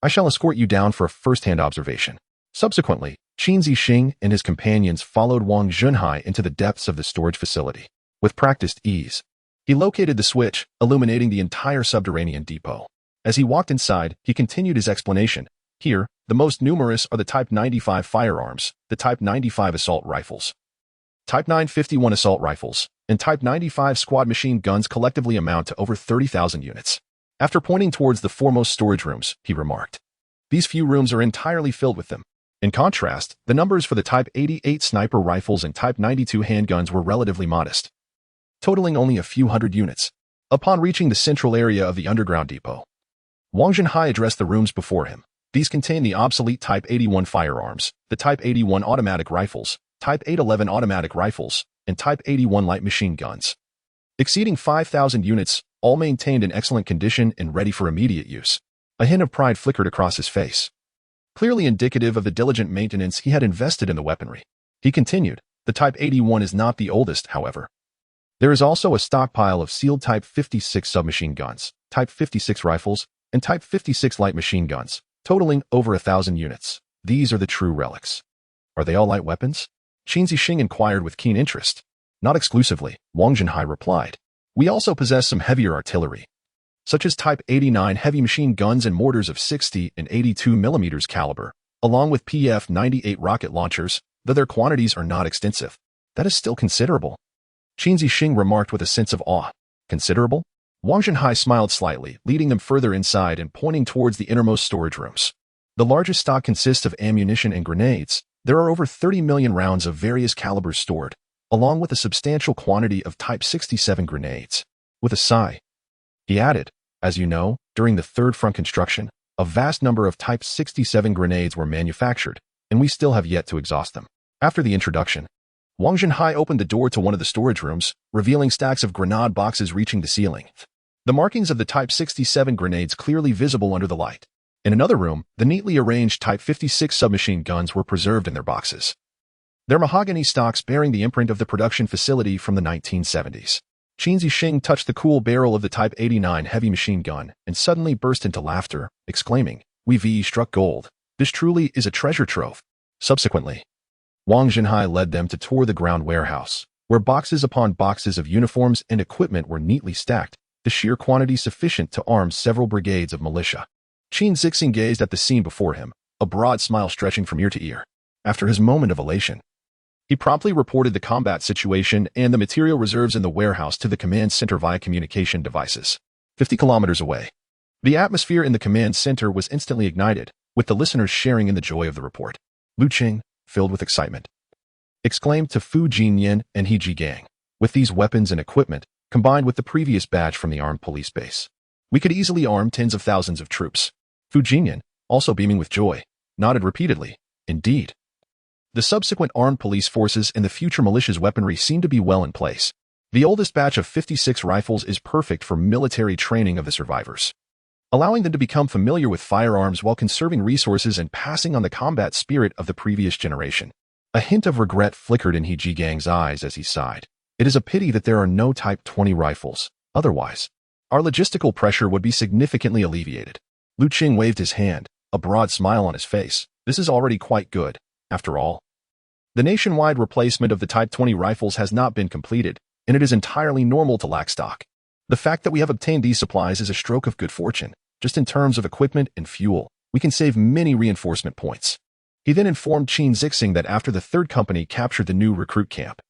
I shall escort you down for a first-hand observation." Subsequently, Cheng Zixing and his companions followed Wang Zhenhai into the depths of the storage facility. With practiced ease, he located the switch, illuminating the entire subterranean depot. As he walked inside, he continued his explanation. Here, the most numerous are the Type 95 firearms, the Type 95 assault rifles, Type 951 assault rifles, and Type 95 squad machine guns collectively amount to over 30,000 units. After pointing towards the foremost storage rooms, he remarked, "These few rooms are entirely filled with them. In contrast, the numbers for the Type 88 sniper rifles and Type 92 handguns were relatively modest, totaling only a few hundred units. Upon reaching the central area of the underground depot, Wang Zhenhai addressed the rooms before him. These contain the obsolete Type 81 firearms, the Type 81 automatic rifles, Type 811 automatic rifles, and Type 81 light machine guns. Exceeding 5,000 units, all maintained in excellent condition and ready for immediate use. A hint of pride flickered across his face, clearly indicative of the diligent maintenance he had invested in the weaponry. He continued, the Type 81 is not the oldest, however. There is also a stockpile of sealed Type 56 submachine guns, Type 56 rifles, and Type 56 light machine guns, totaling over 1,000 units. These are the true relics. Are they all light weapons? Qin Zixing inquired with keen interest. Not exclusively, Wang Zhenhai replied. We also possess some heavier artillery, such as Type 89 heavy machine guns and mortars of 60 and 82 mm caliber, along with PF-98 rocket launchers, though their quantities are not extensive. That is still considerable. Qin Zixing remarked with a sense of awe. Considerable? Wang Zhenhai smiled slightly, leading them further inside and pointing towards the innermost storage rooms. The largest stock consists of ammunition and grenades. There are over 30 million rounds of various calibers stored, along with a substantial quantity of Type 67 grenades. With a sigh, he added, as you know, during the Third Front construction, a vast number of Type 67 grenades were manufactured, and we still have yet to exhaust them. After the introduction, Wang Zhenhai opened the door to one of the storage rooms, revealing stacks of grenade boxes reaching the ceiling. The markings of the Type 67 grenades clearly visible under the light. In another room, the neatly arranged Type 56 submachine guns were preserved in their boxes, their mahogany stocks bearing the imprint of the production facility from the 1970s. Qin Zixing touched the cool barrel of the Type 89 heavy machine gun and suddenly burst into laughter, exclaiming, "We've struck gold. This truly is a treasure trove." Subsequently, Wang Zhenhai led them to tour the ground warehouse, where boxes upon boxes of uniforms and equipment were neatly stacked, the sheer quantity sufficient to arm several brigades of militia. Qin Zixing gazed at the scene before him, a broad smile stretching from ear to ear. After his moment of elation, he promptly reported the combat situation and the material reserves in the warehouse to the command center via communication devices. 50 kilometers away, the atmosphere in the command center was instantly ignited, with the listeners sharing in the joy of the report. Lu Qing, filled with excitement, exclaimed to Fu Jinyan and He Jigang. With these weapons and equipment, combined with the previous batch from the armed police base, we could easily arm tens of thousands of troops. Fu Jinyan, also beaming with joy, nodded repeatedly. Indeed. The subsequent armed police forces and the future militia's weaponry seem to be well in place. The oldest batch of 56 rifles is perfect for military training of the survivors, allowing them to become familiar with firearms while conserving resources and passing on the combat spirit of the previous generation. A hint of regret flickered in He Jigang's eyes as he sighed. It is a pity that there are no Type 20 rifles. Otherwise, our logistical pressure would be significantly alleviated. Lu Qing waved his hand, a broad smile on his face. This is already quite good. After all, the nationwide replacement of the Type 20 rifles has not been completed, and it is entirely normal to lack stock. The fact that we have obtained these supplies is a stroke of good fortune. Just in terms of equipment and fuel, we can save many reinforcement points. He then informed Qin Zixing that after the third company captured the new recruit camp,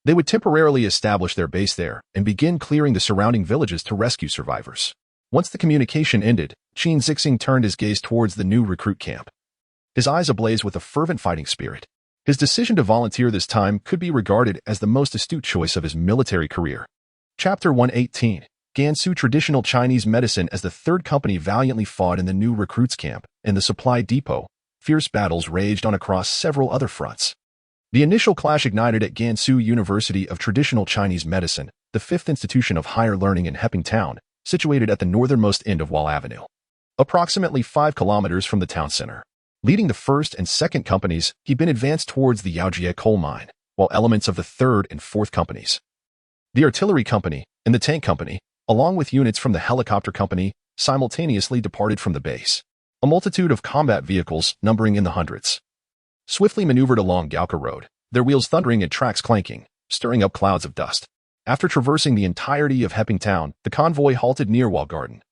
they would temporarily establish their base there and begin clearing the surrounding villages to rescue survivors. Once the communication ended, Qin Zixing turned his gaze towards the new recruit camp, his eyes ablaze with a fervent fighting spirit. His decision to volunteer this time could be regarded as the most astute choice of his military career. Chapter 118. Gansu Traditional Chinese Medicine. As the third company valiantly fought in the new recruits camp and the supply depot, fierce battles raged on across several other fronts. The initial clash ignited at Gansu University of Traditional Chinese Medicine, the fifth institution of higher learning in Heping Town, situated at the northernmost end of Wall Avenue, approximately 5 kilometers from the town center. Leading the first and second companies, he then advanced towards the Yaojie coal mine, while elements of the third and fourth companies, the artillery company, and the tank company, along with units from the helicopter company, simultaneously departed from the base. A multitude of combat vehicles, numbering in the hundreds, swiftly maneuvered along Gaoka Road, their wheels thundering and tracks clanking, stirring up clouds of dust. After traversing the entirety of Heping Town, the convoy halted near Wall Garden,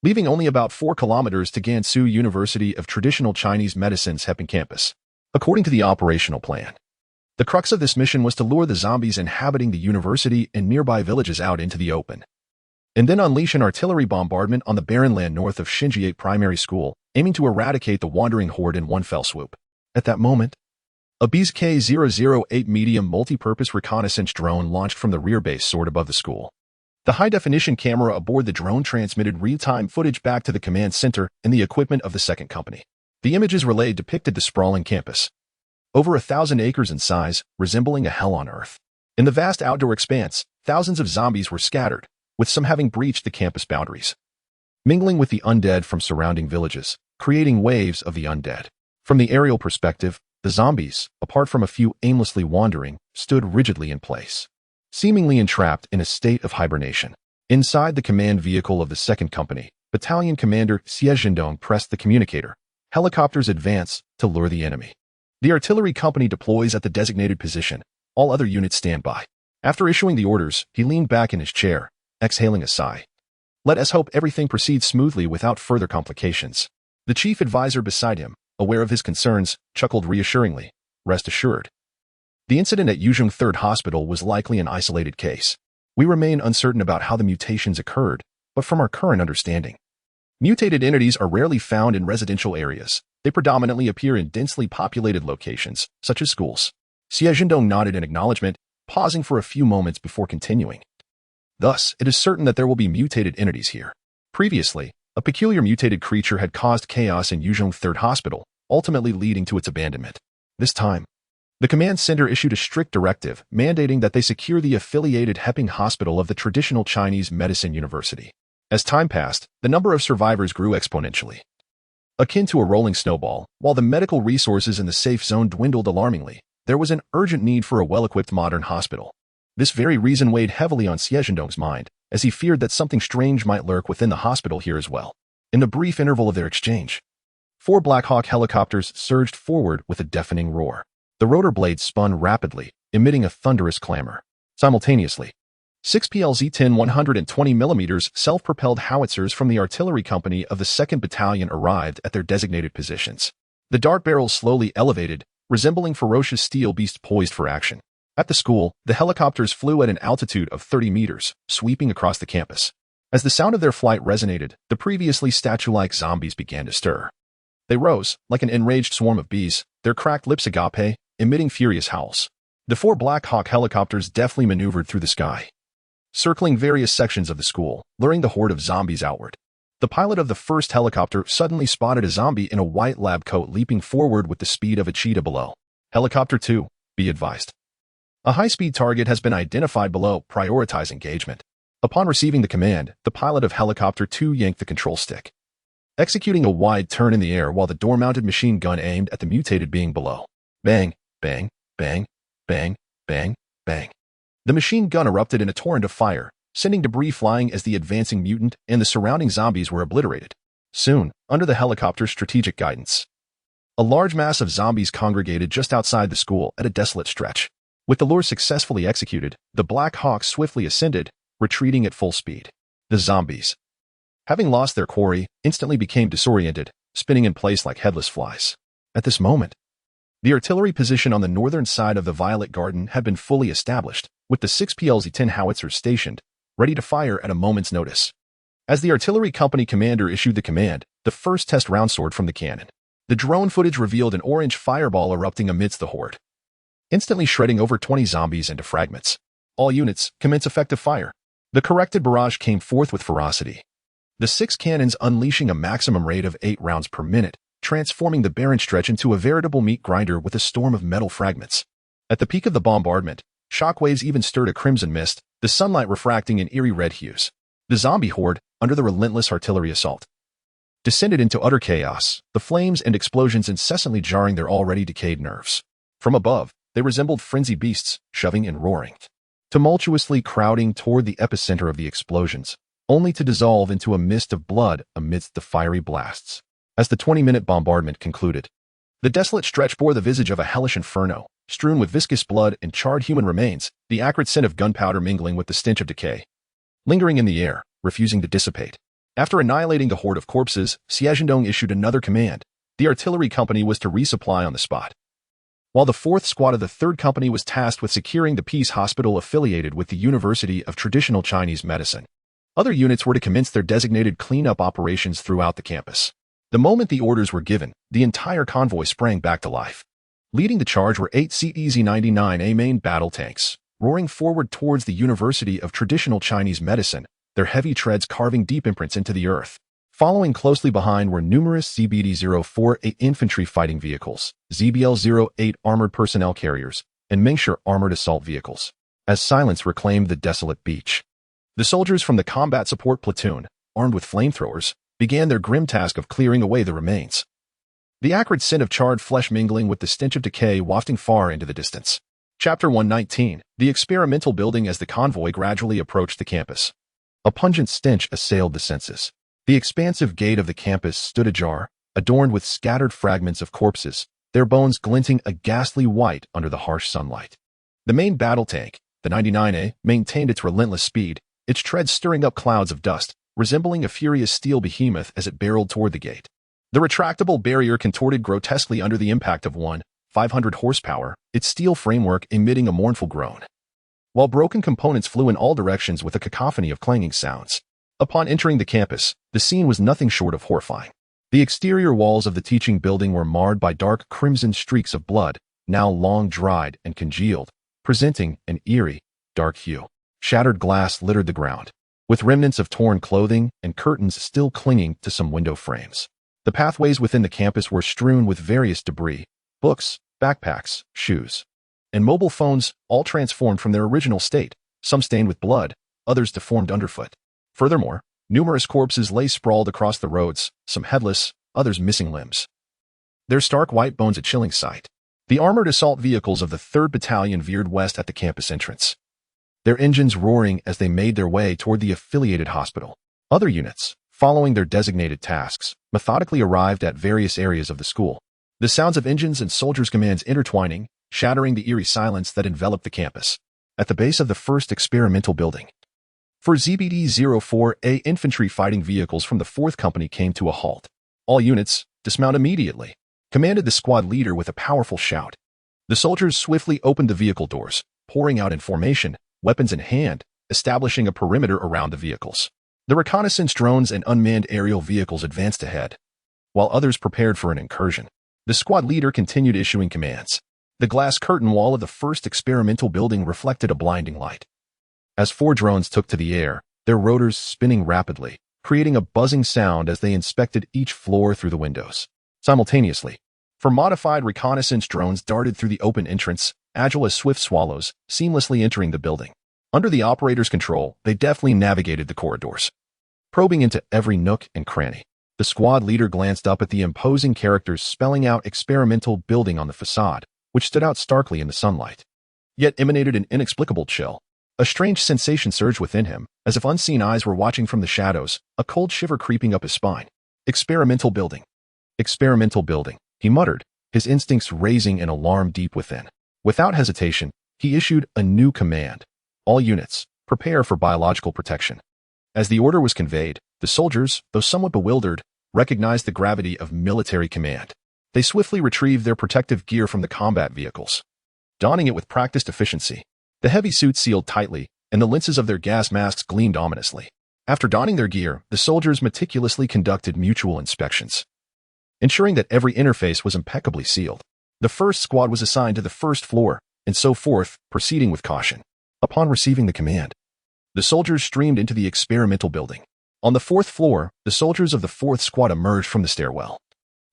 leaving only about 4 kilometers to Gansu University of Traditional Chinese Medicine's Heping campus. According to the operational plan, the crux of this mission was to lure the zombies inhabiting the university and nearby villages out into the open, and then unleash an artillery bombardment on the barren land north of Shinjie Primary School, aiming to eradicate the wandering horde in one fell swoop. At that moment, a Bees K-008 medium multi-purpose reconnaissance drone launched from the rear base soared above the school. The high-definition camera aboard the drone transmitted real-time footage back to the command center and the equipment of the second company. The images relayed depicted the sprawling campus, over 1,000 acres in size, resembling a hell on earth. In the vast outdoor expanse, thousands of zombies were scattered, with some having breached the campus boundaries, mingling with the undead from surrounding villages, creating waves of the undead. From the aerial perspective, the zombies, apart from a few aimlessly wandering, stood rigidly in place, seemingly entrapped in a state of hibernation. Inside the command vehicle of the second company, Battalion Commander Xie pressed the communicator. Helicopters advance to lure the enemy. The artillery company deploys at the designated position. All other units stand by. After issuing the orders, he leaned back in his chair, exhaling a sigh. Let us hope everything proceeds smoothly without further complications. The chief advisor beside him, aware of his concerns, chuckled reassuringly. Rest assured. The incident at Yuzhong 3rd Hospital was likely an isolated case. We remain uncertain about how the mutations occurred, but from our current understanding, mutated entities are rarely found in residential areas. They predominantly appear in densely populated locations, such as schools. Xie nodded in acknowledgement, pausing for a few moments before continuing. Thus, it is certain that there will be mutated entities here. Previously, a peculiar mutated creature had caused chaos in Yuzhong 3rd Hospital, ultimately leading to its abandonment. This time, the command center issued a strict directive mandating that they secure the affiliated Heping Hospital of the traditional Chinese Medicine University. As time passed, the number of survivors grew exponentially, akin to a rolling snowball. While the medical resources in the safe zone dwindled alarmingly, there was an urgent need for a well-equipped modern hospital. This very reason weighed heavily on Xie mind, as he feared that something strange might lurk within the hospital here as well. In the brief interval of their exchange, 4 Black Hawk helicopters surged forward with a deafening roar. The rotor blades spun rapidly, emitting a thunderous clamor. Simultaneously, 6 PLZ-10 120mm self-propelled howitzers from the artillery company of the 2nd Battalion arrived at their designated positions. The dart barrels slowly elevated, resembling ferocious steel beasts poised for action. At the school, the helicopters flew at an altitude of 30 meters, sweeping across the campus. As the sound of their flight resonated, the previously statue-like zombies began to stir. They rose, like an enraged swarm of bees, their cracked lips agape, emitting furious howls. The 4 Black Hawk helicopters deftly maneuvered through the sky, circling various sections of the school, luring the horde of zombies outward. The pilot of the first helicopter suddenly spotted a zombie in a white lab coat leaping forward with the speed of a cheetah below. Helicopter 2, be advised. A high-speed target has been identified below. Prioritize engagement. Upon receiving the command, the pilot of Helicopter 2 yanked the control stick, executing a wide turn in the air while the door-mounted machine gun aimed at the mutated being below. Bang, bang, bang, bang, bang, bang. The machine gun erupted in a torrent of fire, sending debris flying as the advancing mutant and the surrounding zombies were obliterated. Soon, under the helicopter's strategic guidance, a large mass of zombies congregated just outside the school at a desolate stretch. With the lure successfully executed, the Black Hawks swiftly ascended, retreating at full speed. The zombies, having lost their quarry, instantly became disoriented, spinning in place like headless flies. At this moment, the artillery position on the northern side of the Violet Garden had been fully established, with the 6 PLZ-10 howitzers stationed, ready to fire at a moment's notice. As the artillery company commander issued the command, the first test round soared from the cannon. The drone footage revealed an orange fireball erupting amidst the horde, instantly shredding over 20 zombies into fragments. All units, commence effective fire. The corrected barrage came forth with ferocity, the 6 cannons unleashing a maximum rate of 8 rounds per minute, transforming the barren stretch into a veritable meat grinder with a storm of metal fragments. At the peak of the bombardment, shockwaves even stirred a crimson mist, the sunlight refracting in eerie red hues. The zombie horde, under the relentless artillery assault, descended into utter chaos, the flames and explosions incessantly jarring their already decayed nerves. From above, they resembled frenzied beasts, shoving and roaring, tumultuously crowding toward the epicenter of the explosions, only to dissolve into a mist of blood amidst the fiery blasts. As the 20-minute bombardment concluded, the desolate stretch bore the visage of a hellish inferno, strewn with viscous blood and charred human remains, the acrid scent of gunpowder mingling with the stench of decay, lingering in the air, refusing to dissipate. After annihilating the horde of corpses, Xie issued another command. The artillery company was to resupply on the spot, while the 4th Squad of the 3rd Company was tasked with securing the Peace Hospital affiliated with the University of Traditional Chinese Medicine. Other units were to commence their designated cleanup operations throughout the campus. The moment the orders were given, the entire convoy sprang back to life. Leading the charge were 8 CEZ-99A main battle tanks, roaring forward towards the University of Traditional Chinese Medicine, their heavy treads carving deep imprints into the earth. Following closely behind were numerous ZBD-048 infantry fighting vehicles, ZBL-08 armored personnel carriers, and Mingshi armored assault vehicles. As silence reclaimed the desolate beach, the soldiers from the combat support platoon, armed with flamethrowers, began their grim task of clearing away the remains. The acrid scent of charred flesh mingling with the stench of decay wafting far into the distance. Chapter 119, The Experimental Building. As the convoy gradually approached the campus, a pungent stench assailed the senses. The expansive gate of the campus stood ajar, adorned with scattered fragments of corpses, their bones glinting a ghastly white under the harsh sunlight. The main battle tank, the 99A, maintained its relentless speed, its treads stirring up clouds of dust, resembling a furious steel behemoth as it barreled toward the gate. The retractable barrier contorted grotesquely under the impact of 500 horsepower, its steel framework emitting a mournful groan, while broken components flew in all directions with a cacophony of clanging sounds. Upon entering the campus, the scene was nothing short of horrifying. The exterior walls of the teaching building were marred by dark crimson streaks of blood, now long dried and congealed, presenting an eerie, dark hue. Shattered glass littered the ground, with remnants of torn clothing and curtains still clinging to some window frames. The pathways within the campus were strewn with various debris, books, backpacks, shoes, and mobile phones, all transformed from their original state, some stained with blood, others deformed underfoot. Furthermore, numerous corpses lay sprawled across the roads, some headless, others missing limbs. Their stark white bones a chilling sight. The armored assault vehicles of the 3rd Battalion veered west at the campus entrance, their engines roaring as they made their way toward the affiliated hospital. Other units, following their designated tasks, methodically arrived at various areas of the school. The sounds of engines and soldiers' commands intertwining, shattering the eerie silence that enveloped the campus. At the base of the first experimental building, for ZBD-04A infantry fighting vehicles from the 4th Company came to a halt. All units, dismount immediately, commanded the squad leader with a powerful shout. The soldiers swiftly opened the vehicle doors, pouring out in formation, weapons in hand, establishing a perimeter around the vehicles. The reconnaissance drones and unmanned aerial vehicles advanced ahead, while others prepared for an incursion. The squad leader continued issuing commands. The glass curtain wall of the first experimental building reflected a blinding light. As 4 drones took to the air, their rotors spinning rapidly, creating a buzzing sound as they inspected each floor through the windows. Simultaneously, 4 modified reconnaissance drones darted through the open entrance, agile as swift swallows, seamlessly entering the building. Under the operator's control, they deftly navigated the corridors, probing into every nook and cranny. The squad leader glanced up at the imposing characters spelling out experimental building on the facade, which stood out starkly in the sunlight, yet emanated an inexplicable chill. A strange sensation surged within him, as if unseen eyes were watching from the shadows, a cold shiver creeping up his spine. Experimental building. Experimental building, he muttered, his instincts raising in alarm deep within. Without hesitation, he issued a new command. All units, prepare for biological protection. As the order was conveyed, the soldiers, though somewhat bewildered, recognized the gravity of military command. They swiftly retrieved their protective gear from the combat vehicles, donning it with practiced efficiency. The heavy suits sealed tightly, and the lenses of their gas masks gleamed ominously. After donning their gear, the soldiers meticulously conducted mutual inspections, ensuring that every interface was impeccably sealed. The first squad was assigned to the first floor, and so forth, proceeding with caution. Upon receiving the command, the soldiers streamed into the experimental building. On the 4th floor, the soldiers of the 4th squad emerged from the stairwell.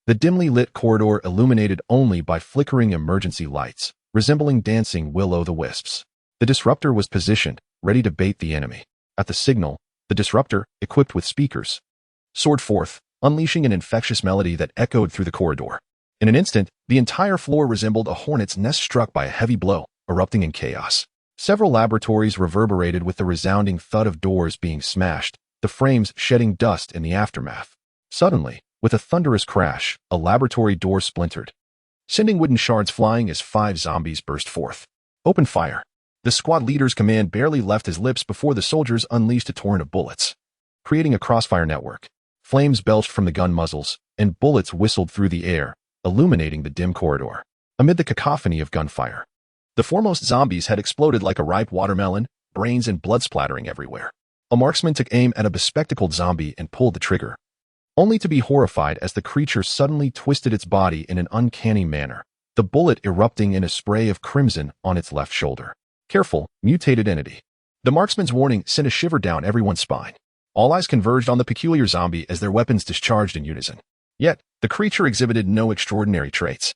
The dimly lit corridor illuminated only by flickering emergency lights, resembling dancing will-o'-the-wisps. The disruptor was positioned, ready to bait the enemy. At the signal, the disruptor, equipped with speakers, soared forth, unleashing an infectious melody that echoed through the corridor. In an instant, the entire floor resembled a hornet's nest struck by a heavy blow, erupting in chaos. Several laboratories reverberated with the resounding thud of doors being smashed, the frames shedding dust in the aftermath. Suddenly, with a thunderous crash, a laboratory door splintered, sending wooden shards flying as 5 zombies burst forth. Open fire. The squad leader's command barely left his lips before the soldiers unleashed a torrent of bullets, creating a crossfire network. Flames belched from the gun muzzles, and bullets whistled through the air, illuminating the dim corridor. Amid the cacophony of gunfire, the foremost zombies had exploded like a ripe watermelon, brains and blood splattering everywhere. A marksman took aim at a bespectacled zombie and pulled the trigger, only to be horrified as the creature suddenly twisted its body in an uncanny manner, the bullet erupting in a spray of crimson on its left shoulder. Careful, mutated entity. The marksman's warning sent a shiver down everyone's spine. All eyes converged on the peculiar zombie as their weapons discharged in unison. Yet, the creature exhibited no extraordinary traits,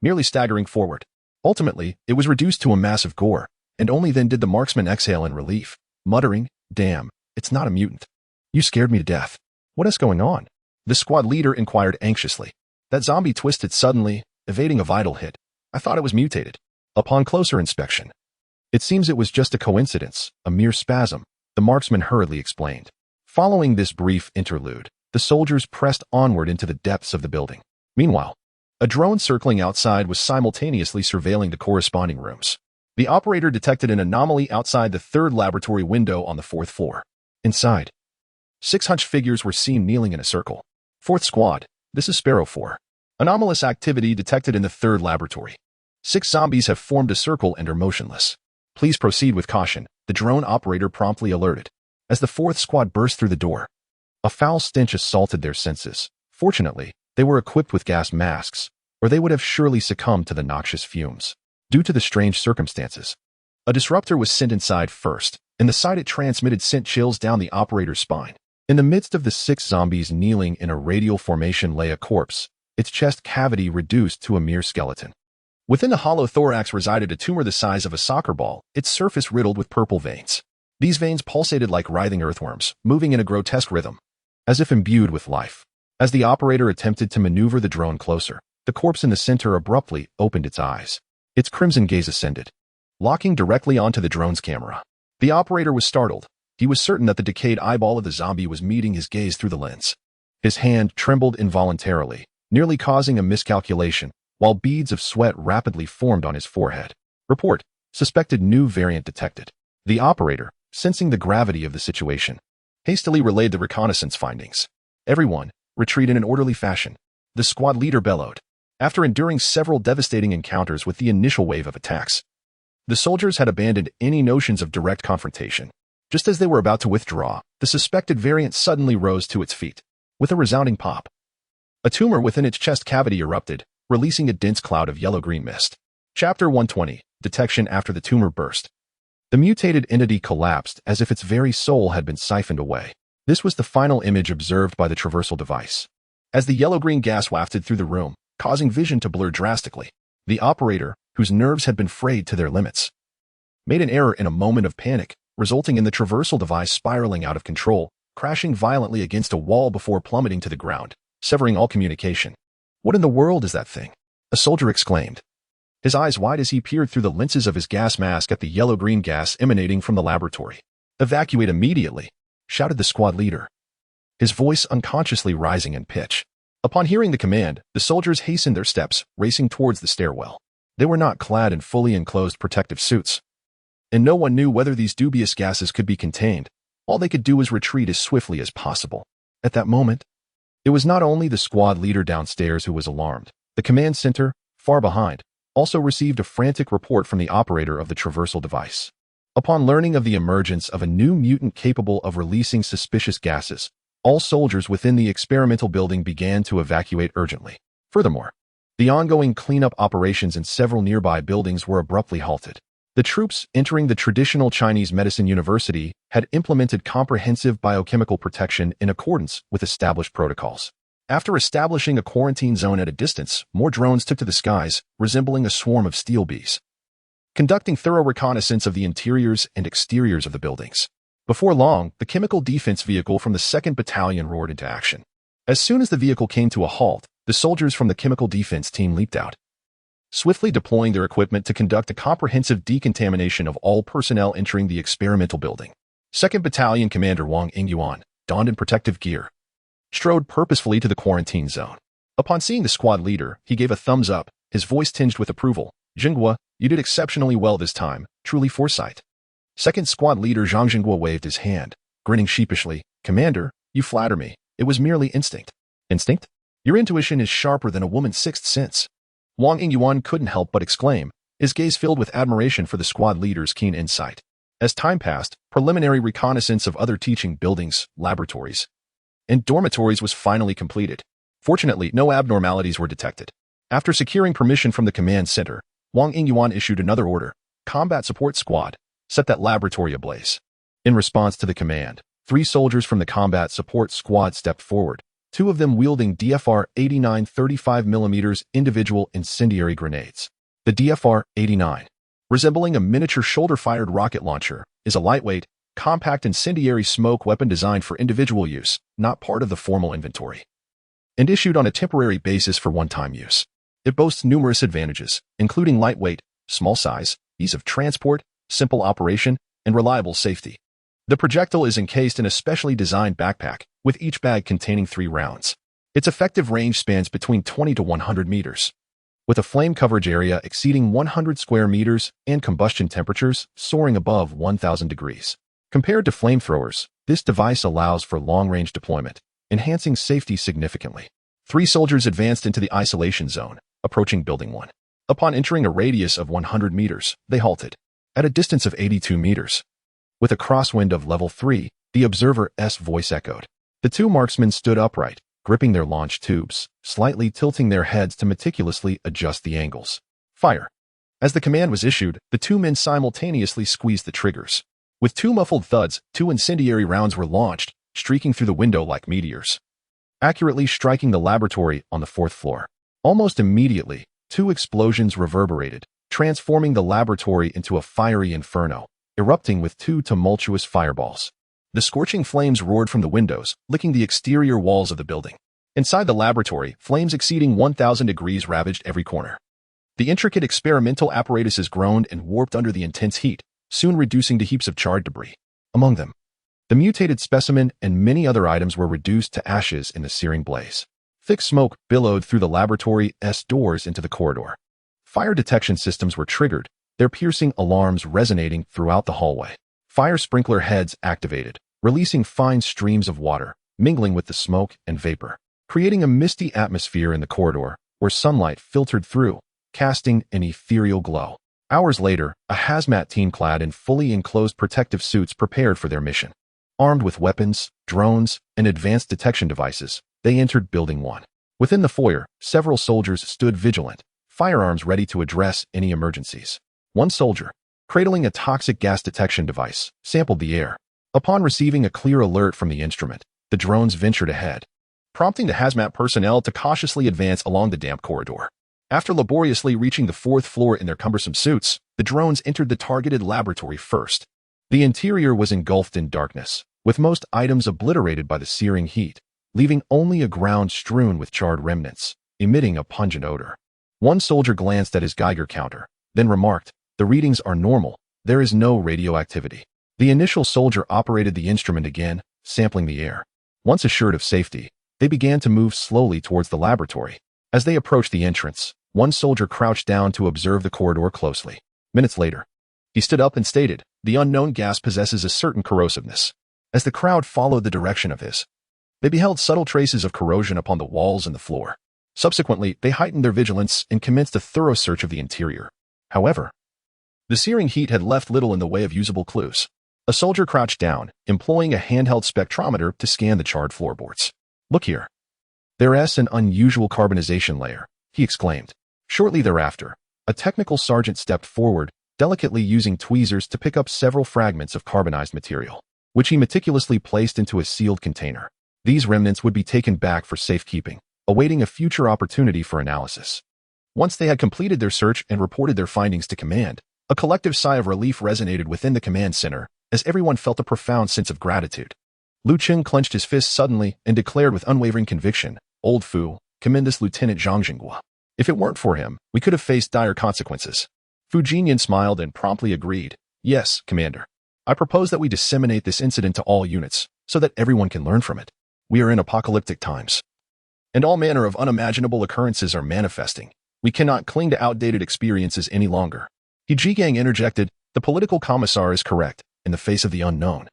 merely staggering forward. Ultimately, it was reduced to a mass of gore, and only then did the marksman exhale in relief, muttering, "Damn, it's not a mutant. You scared me to death. What is going on?" The squad leader inquired anxiously. That zombie twisted suddenly, evading a vital hit. "I thought it was mutated." Upon closer inspection, it seems it was just a coincidence, a mere spasm, the marksman hurriedly explained. Following this brief interlude, the soldiers pressed onward into the depths of the building. Meanwhile, a drone circling outside was simultaneously surveilling the corresponding rooms. The operator detected an anomaly outside the third laboratory window on the fourth floor. Inside, 6 hunched figures were seen kneeling in a circle. "Fourth squad, this is Sparrow 4. Anomalous activity detected in the third laboratory. 6 zombies have formed a circle and are motionless. Please proceed with caution," the drone operator promptly alerted. As the fourth squad burst through the door, a foul stench assaulted their senses. Fortunately, they were equipped with gas masks, or they would have surely succumbed to the noxious fumes. Due to the strange circumstances, a disruptor was sent inside first, and the sight it transmitted sent chills down the operator's spine. In the midst of the 6 zombies kneeling in a radial formation lay a corpse, its chest cavity reduced to a mere skeleton. Within the hollow thorax resided a tumor the size of a soccer ball, its surface riddled with purple veins. These veins pulsated like writhing earthworms, moving in a grotesque rhythm, as if imbued with life. As the operator attempted to maneuver the drone closer, the corpse in the center abruptly opened its eyes. Its crimson gaze ascended, locking directly onto the drone's camera. The operator was startled. He was certain that the decayed eyeball of the zombie was meeting his gaze through the lens. His hand trembled involuntarily, nearly causing a miscalculation, while beads of sweat rapidly formed on his forehead. Report: suspected new variant detected. The operator, sensing the gravity of the situation, hastily relayed the reconnaissance findings. "Everyone, retreat in an orderly fashion," the squad leader bellowed. After enduring several devastating encounters with the initial wave of attacks, the soldiers had abandoned any notions of direct confrontation. Just as they were about to withdraw, the suspected variant suddenly rose to its feet. With a resounding pop, a tumor within its chest cavity erupted, releasing a dense cloud of yellow-green mist. Chapter 120, Detection after the tumor burst. The mutated entity collapsed as if its very soul had been siphoned away. This was the final image observed by the traversal device. As the yellow-green gas wafted through the room, causing vision to blur drastically, the operator, whose nerves had been frayed to their limits, made an error in a moment of panic, resulting in the traversal device spiraling out of control, crashing violently against a wall before plummeting to the ground, severing all communication. "What in the world is that thing?" a soldier exclaimed, his eyes wide as he peered through the lenses of his gas mask at the yellow-green gas emanating from the laboratory. "Evacuate immediately," shouted the squad leader, his voice unconsciously rising in pitch. Upon hearing the command, the soldiers hastened their steps, racing towards the stairwell. They were not clad in fully enclosed protective suits, and no one knew whether these dubious gases could be contained. All they could do was retreat as swiftly as possible. At that moment, it was not only the squad leader downstairs who was alarmed. The command center, far behind, also received a frantic report from the operator of the traversal device. Upon learning of the emergence of a new mutant capable of releasing suspicious gases, all soldiers within the experimental building began to evacuate urgently. Furthermore, the ongoing cleanup operations in several nearby buildings were abruptly halted. The troops entering the traditional Chinese medicine university had implemented comprehensive biochemical protection in accordance with established protocols. After establishing a quarantine zone at a distance, more drones took to the skies, resembling a swarm of steel bees, conducting thorough reconnaissance of the interiors and exteriors of the buildings. Before long, the chemical defense vehicle from the 2nd Battalion roared into action. As soon as the vehicle came to a halt, the soldiers from the chemical defense team leaped out, swiftly deploying their equipment to conduct a comprehensive decontamination of all personnel entering the experimental building. 2nd Battalion Commander Wang Ingyuan, donned in protective gear, strode purposefully to the quarantine zone. Upon seeing the squad leader, he gave a thumbs up, his voice tinged with approval. "Jinghua, you did exceptionally well this time, truly foresight." Second squad leader Zhang Jinghua waved his hand, grinning sheepishly. "Commander, you flatter me. It was merely instinct." "Instinct? Your intuition is sharper than a woman's 6th sense." Wang Ingyuan couldn't help but exclaim, his gaze filled with admiration for the squad leader's keen insight. As time passed, preliminary reconnaissance of other teaching buildings, laboratories, and dormitories was finally completed. Fortunately, no abnormalities were detected. After securing permission from the command center, Wang Yingyuan issued another order: Combat Support Squad, set that laboratory ablaze. In response to the command, 3 soldiers from the Combat Support Squad stepped forward, 2 of them wielding DFR-89 35mm individual incendiary grenades. The DFR-89, resembling a miniature shoulder-fired rocket launcher, is a lightweight, compact incendiary smoke weapon designed for individual use, not part of the formal inventory, and issued on a temporary basis for one-time use. It boasts numerous advantages, including lightweight, small size, ease of transport, simple operation, and reliable safety. The projectile is encased in a specially designed backpack, with each bag containing 3 rounds. Its effective range spans between 20 to 100 meters. With a flame coverage area exceeding 100 square meters and combustion temperatures soaring above 1,000 degrees. Compared to flamethrowers, this device allows for long-range deployment, enhancing safety significantly. 3 soldiers advanced into the isolation zone, approaching Building 1. Upon entering a radius of 100 meters, they halted. At a distance of 82 meters. With a crosswind of level 3, the observer's voice echoed. The 2 marksmen stood upright, gripping their launch tubes, slightly tilting their heads to meticulously adjust the angles. Fire. As the command was issued, the 2 men simultaneously squeezed the triggers. With 2 muffled thuds, 2 incendiary rounds were launched, streaking through the window like meteors, accurately striking the laboratory on the 4th floor. Almost immediately, 2 explosions reverberated, transforming the laboratory into a fiery inferno, erupting with 2 tumultuous fireballs. The scorching flames roared from the windows, licking the exterior walls of the building. Inside the laboratory, flames exceeding 1,000 degrees ravaged every corner. The intricate experimental apparatuses groaned and warped under the intense heat, soon reducing to heaps of charred debris. Among them, the mutated specimen and many other items were reduced to ashes in the searing blaze. Thick smoke billowed through the laboratory's doors into the corridor. Fire detection systems were triggered, their piercing alarms resonating throughout the hallway. Fire sprinkler heads activated, releasing fine streams of water, mingling with the smoke and vapor, creating a misty atmosphere in the corridor where sunlight filtered through, casting an ethereal glow. Hours later, a hazmat team clad in fully enclosed protective suits prepared for their mission. Armed with weapons, drones, and advanced detection devices, they entered Building 1. Within the foyer, several soldiers stood vigilant, firearms ready to address any emergencies. One soldier, cradling a toxic gas detection device, sampled the air. Upon receiving a clear alert from the instrument, the drones ventured ahead, prompting the hazmat personnel to cautiously advance along the damp corridor. After laboriously reaching the 4th floor in their cumbersome suits, the drones entered the targeted laboratory first. The interior was engulfed in darkness, with most items obliterated by the searing heat, leaving only a ground strewn with charred remnants, emitting a pungent odor. One soldier glanced at his Geiger counter, then remarked, "The readings are normal, there is no radioactivity." The initial soldier operated the instrument again, sampling the air. Once assured of safety, they began to move slowly towards the laboratory. As they approached the entrance, one soldier crouched down to observe the corridor closely. Minutes later, he stood up and stated, "The unknown gas possesses a certain corrosiveness." As the crowd followed the direction of his, they beheld subtle traces of corrosion upon the walls and the floor. Subsequently, they heightened their vigilance and commenced a thorough search of the interior. However, the searing heat had left little in the way of usable clues. A soldier crouched down, employing a handheld spectrometer to scan the charred floorboards. "Look here. There's an unusual carbonization layer," he exclaimed. Shortly thereafter, a technical sergeant stepped forward, delicately using tweezers to pick up several fragments of carbonized material, which he meticulously placed into a sealed container. These remnants would be taken back for safekeeping, awaiting a future opportunity for analysis. Once they had completed their search and reported their findings to command, a collective sigh of relief resonated within the command center, as everyone felt a profound sense of gratitude. Cheng clenched his fist suddenly and declared with unwavering conviction, "Old Fu, commend this Lieutenant Zhang Jinghua. If it weren't for him, we could have faced dire consequences." Fu Jinyan smiled and promptly agreed, "Yes, Commander. I propose that we disseminate this incident to all units, so that everyone can learn from it. We are in apocalyptic times, and all manner of unimaginable occurrences are manifesting. We cannot cling to outdated experiences any longer." He Jigang interjected, "The political commissar is correct. In the face of the unknown,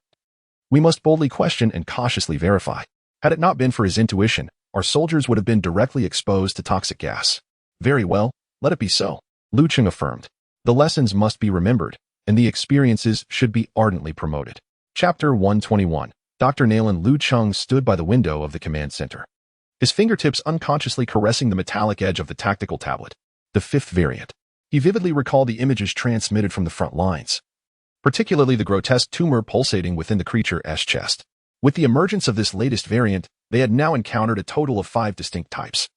we must boldly question and cautiously verify. Had it not been for his intuition, our soldiers would have been directly exposed to toxic gas." "Very well, let it be so," Cheng affirmed. "The lessons must be remembered, and the experiences should be ardently promoted." Chapter 121. Dr. Nayland Lu Cheng stood by the window of the command center, his fingertips unconsciously caressing the metallic edge of the tactical tablet. The fifth variant. He vividly recalled the images transmitted from the front lines, particularly the grotesque tumor pulsating within the creature's chest. With the emergence of this latest variant, they had now encountered a total of 5 distinct types.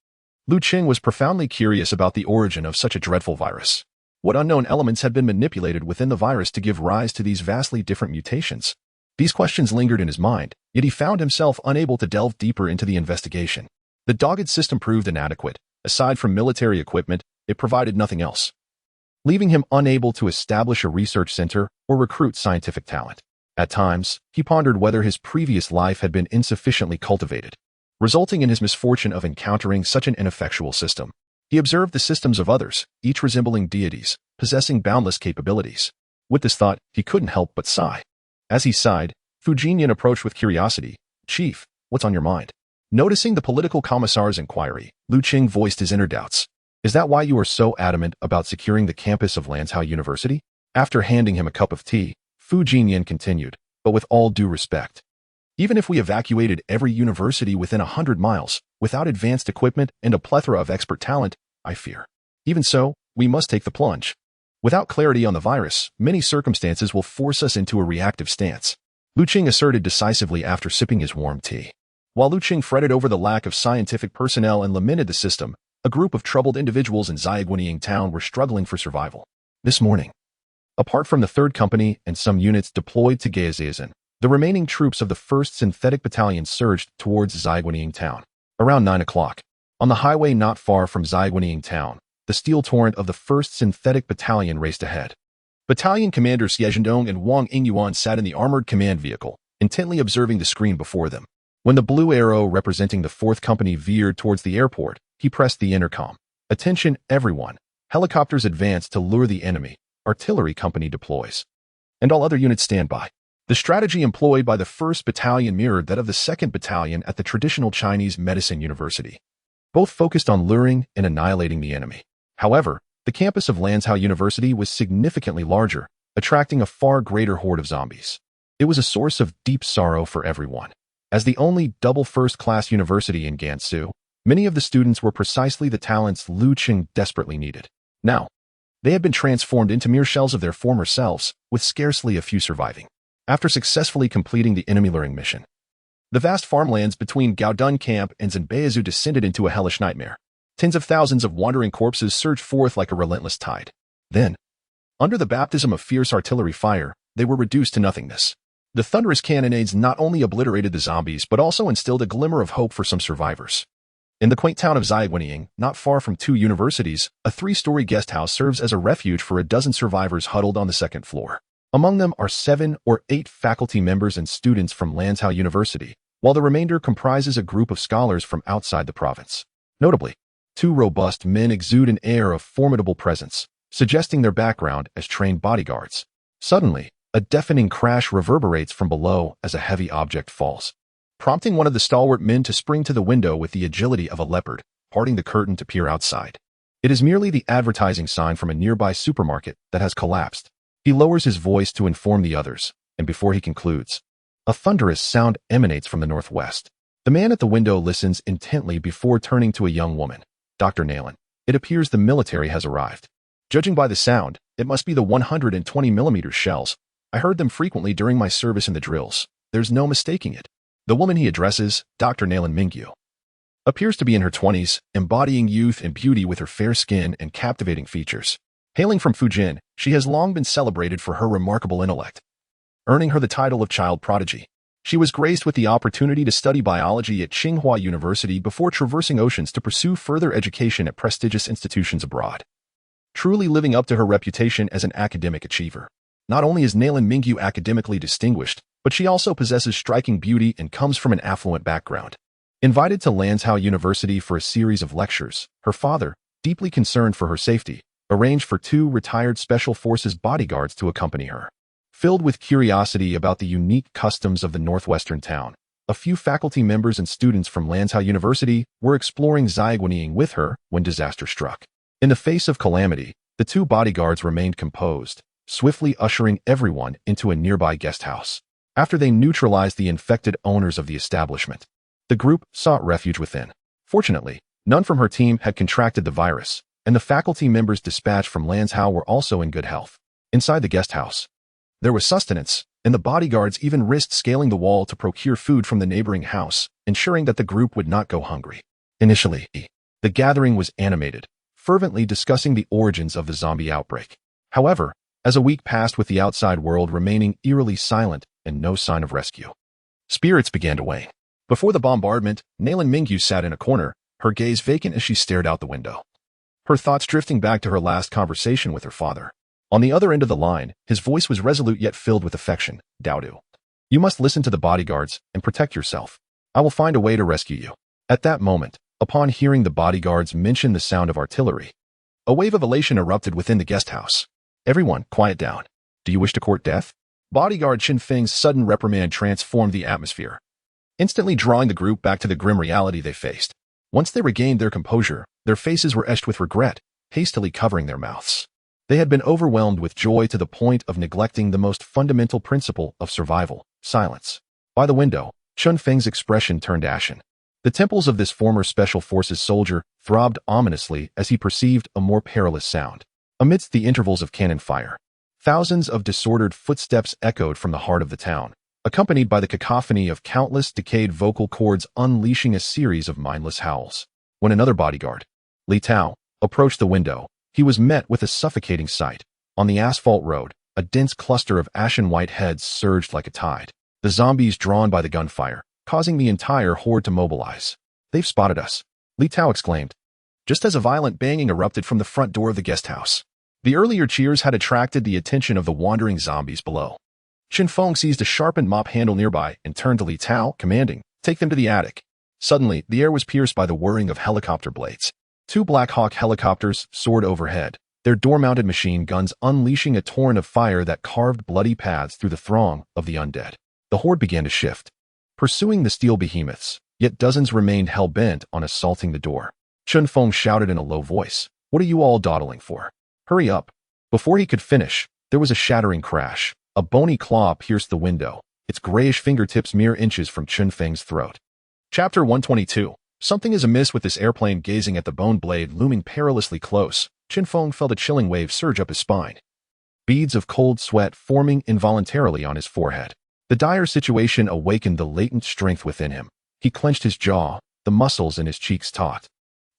Lu Cheng was profoundly curious about the origin of such a dreadful virus. What unknown elements had been manipulated within the virus to give rise to these vastly different mutations? These questions lingered in his mind, yet he found himself unable to delve deeper into the investigation. The dogged system proved inadequate. Aside from military equipment, it provided nothing else, leaving him unable to establish a research center or recruit scientific talent. At times, he pondered whether his previous life had been insufficiently cultivated, resulting in his misfortune of encountering such an ineffectual system. He observed the systems of others, each resembling deities, possessing boundless capabilities. With this thought, he couldn't help but sigh. As he sighed, Fu Jinyan approached with curiosity. "Chief, what's on your mind?" Noticing the political commissar's inquiry, Lu Cheng voiced his inner doubts. "Is that why you are so adamant about securing the campus of Lanzhou University?" After handing him a cup of tea, Fu Jinyan continued, "But with all due respect, even if we evacuated every university within 100 miles, without advanced equipment and a plethora of expert talent, I fear. Even so, we must take the plunge. Without clarity on the virus, many circumstances will force us into a reactive stance," Lu Cheng asserted decisively after sipping his warm tea. While Lu Cheng fretted over the lack of scientific personnel and lamented the system, a group of troubled individuals in Zhaiguanying town were struggling for survival. This morning, apart from the 3rd Company and some units deployed to Gaoziazan, the remaining troops of the 1st Synthetic Battalion surged towards Zhaiguanying town. Around 9 o'clock, on the highway not far from Zhaiguanying town, the steel torrent of the 1st Synthetic Battalion raced ahead. Battalion commanders Xie Zhendong and Wang Yingyuan sat in the armored command vehicle, intently observing the screen before them. When the blue arrow representing the 4th Company veered towards the airport, he pressed the intercom. "Attention, everyone. Helicopters advance to lure the enemy. Artillery company deploys. And all other units stand by." The strategy employed by the 1st Battalion mirrored that of the 2nd Battalion at the traditional Chinese Medicine University. Both focused on luring and annihilating the enemy. However, the campus of Lanzhou University was significantly larger, attracting a far greater horde of zombies. It was a source of deep sorrow for everyone. As the only double first-class university in Gansu, many of the students were precisely the talents Lu Cheng desperately needed. Now, they had been transformed into mere shells of their former selves, with scarcely a few surviving. After successfully completing the enemy luring mission, the vast farmlands between Gaodun Camp and Zanbeizu descended into a hellish nightmare. Tens of thousands of wandering corpses surged forth like a relentless tide. Then, under the baptism of fierce artillery fire, they were reduced to nothingness. The thunderous cannonades not only obliterated the zombies but also instilled a glimmer of hope for some survivors. In the quaint town of Zhaiguanying, not far from 2 universities, a 3-story guest house serves as a refuge for a dozen survivors huddled on the 2nd floor. Among them are 7 or 8 faculty members and students from Lanzhou University, while the remainder comprises a group of scholars from outside the province. Notably, 2 robust men exude an air of formidable presence, suggesting their background as trained bodyguards. Suddenly, a deafening crash reverberates from below as a heavy object falls, prompting one of the stalwart men to spring to the window with the agility of a leopard, parting the curtain to peer outside. It is merely the advertising sign from a nearby supermarket that has collapsed. He lowers his voice to inform the others, and before he concludes, a thunderous sound emanates from the northwest. The man at the window listens intently before turning to a young woman. "Dr. Nayland, it appears the military has arrived. Judging by the sound, it must be the 120mm shells. I heard them frequently during my service in the drills. There's no mistaking it." The woman he addresses, Dr. Nayland Mingyu, appears to be in her 20s, embodying youth and beauty with her fair skin and captivating features. Hailing from Fujian, she has long been celebrated for her remarkable intellect, earning her the title of child prodigy. She was graced with the opportunity to study biology at Tsinghua University before traversing oceans to pursue further education at prestigious institutions abroad, truly living up to her reputation as an academic achiever. Not only is Nayland Mingyu academically distinguished, but she also possesses striking beauty and comes from an affluent background. Invited to Lanzhou University for a series of lectures, her father, deeply concerned for her safety, arranged for 2 retired Special Forces bodyguards to accompany her. Filled with curiosity about the unique customs of the northwestern town, a few faculty members and students from Lanzhou University were exploring Zhaiguanying with her when disaster struck. In the face of calamity, the 2 bodyguards remained composed, swiftly ushering everyone into a nearby guest house. After they neutralized the infected owners of the establishment, the group sought refuge within. Fortunately, none from her team had contracted the virus, and the faculty members dispatched from Lanzhou were also in good health. Inside the guest house, there was sustenance, and the bodyguards even risked scaling the wall to procure food from the neighboring house, ensuring that the group would not go hungry. Initially, the gathering was animated, fervently discussing the origins of the zombie outbreak. However, as a week passed with the outside world remaining eerily silent and no sign of rescue, spirits began to wane. Before the bombardment, Nalan Mingyu sat in a corner, her gaze vacant as she stared out the window, her thoughts drifting back to her last conversation with her father. On the other end of the line, his voice was resolute yet filled with affection. Daodu, you must listen to the bodyguards and protect yourself. I will find a way to rescue you. At that moment, upon hearing the bodyguards mention the sound of artillery, a wave of elation erupted within the guest house. Everyone, quiet down. Do you wish to court death? Bodyguard Chen Feng's sudden reprimand transformed the atmosphere, instantly drawing the group back to the grim reality they faced. Once they regained their composure, their faces were etched with regret, hastily covering their mouths. They had been overwhelmed with joy to the point of neglecting the most fundamental principle of survival, silence. By the window, Chen Feng's expression turned ashen. The temples of this former Special Forces soldier throbbed ominously as he perceived a more perilous sound. Amidst the intervals of cannon fire, thousands of disordered footsteps echoed from the heart of the town, accompanied by the cacophony of countless decayed vocal cords unleashing a series of mindless howls. When another bodyguard, Li Tao, approached the window, he was met with a suffocating sight. On the asphalt road, a dense cluster of ashen-white heads surged like a tide, the zombies drawn by the gunfire, causing the entire horde to mobilize. They've spotted us, Li Tao exclaimed, just as a violent banging erupted from the front door of the guest house. The earlier cheers had attracted the attention of the wandering zombies below. Chen Feng seized a sharpened mop handle nearby and turned to Li Tao, commanding, take them to the attic. Suddenly, the air was pierced by the whirring of helicopter blades. Two Black Hawk helicopters soared overhead, their door-mounted machine guns unleashing a torrent of fire that carved bloody paths through the throng of the undead. The horde began to shift, pursuing the steel behemoths, yet dozens remained hell-bent on assaulting the door. Chen Feng shouted in a low voice, what are you all dawdling for? Hurry up. Before he could finish, there was a shattering crash. A bony claw pierced the window, its grayish fingertips mere inches from Chen Feng's throat. Chapter 122. Something is amiss with this airplane. Gazing at the bone blade looming perilously close, Chen Feng felt a chilling wave surge up his spine, beads of cold sweat forming involuntarily on his forehead. The dire situation awakened the latent strength within him. He clenched his jaw, the muscles in his cheeks taut,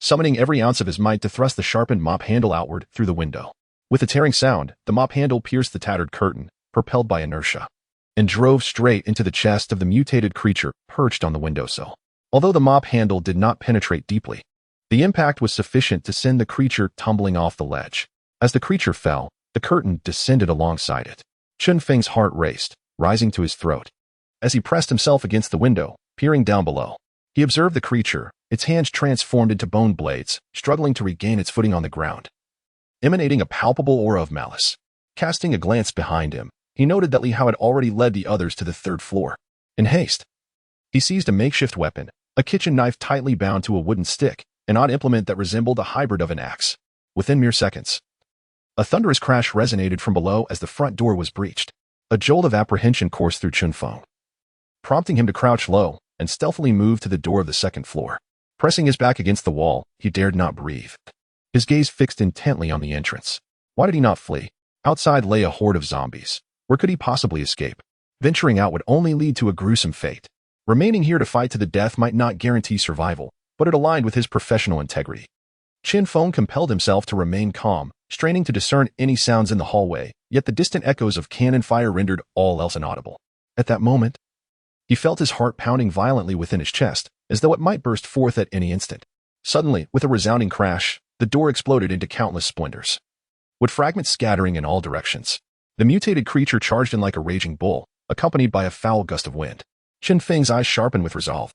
summoning every ounce of his might to thrust the sharpened mop handle outward through the window. With a tearing sound, the mop handle pierced the tattered curtain, propelled by inertia, and drove straight into the chest of the mutated creature perched on the windowsill. Although the mop handle did not penetrate deeply, the impact was sufficient to send the creature tumbling off the ledge. As the creature fell, the curtain descended alongside it. Chen Feng's heart raced, rising to his throat. As he pressed himself against the window, peering down below, he observed the creature, its hands transformed into bone blades, struggling to regain its footing on the ground, emanating a palpable aura of malice. Casting a glance behind him, he noted that Li Hao had already led the others to the third floor. In haste, he seized a makeshift weapon, a kitchen knife tightly bound to a wooden stick, an odd implement that resembled a hybrid of an axe. Within mere seconds, a thunderous crash resonated from below as the front door was breached. A jolt of apprehension coursed through Chen Feng, prompting him to crouch low and stealthily move to the door of the second floor. Pressing his back against the wall, he dared not breathe, his gaze fixed intently on the entrance. Why did he not flee? Outside lay a horde of zombies. Where could he possibly escape? Venturing out would only lead to a gruesome fate. Remaining here to fight to the death might not guarantee survival, but it aligned with his professional integrity. Chen Feng compelled himself to remain calm, straining to discern any sounds in the hallway, yet the distant echoes of cannon fire rendered all else inaudible. At that moment, he felt his heart pounding violently within his chest, as though it might burst forth at any instant. Suddenly, with a resounding crash, the door exploded into countless splinters, with fragments scattering in all directions. The mutated creature charged in like a raging bull, accompanied by a foul gust of wind. Chen Feng's eyes sharpened with resolve.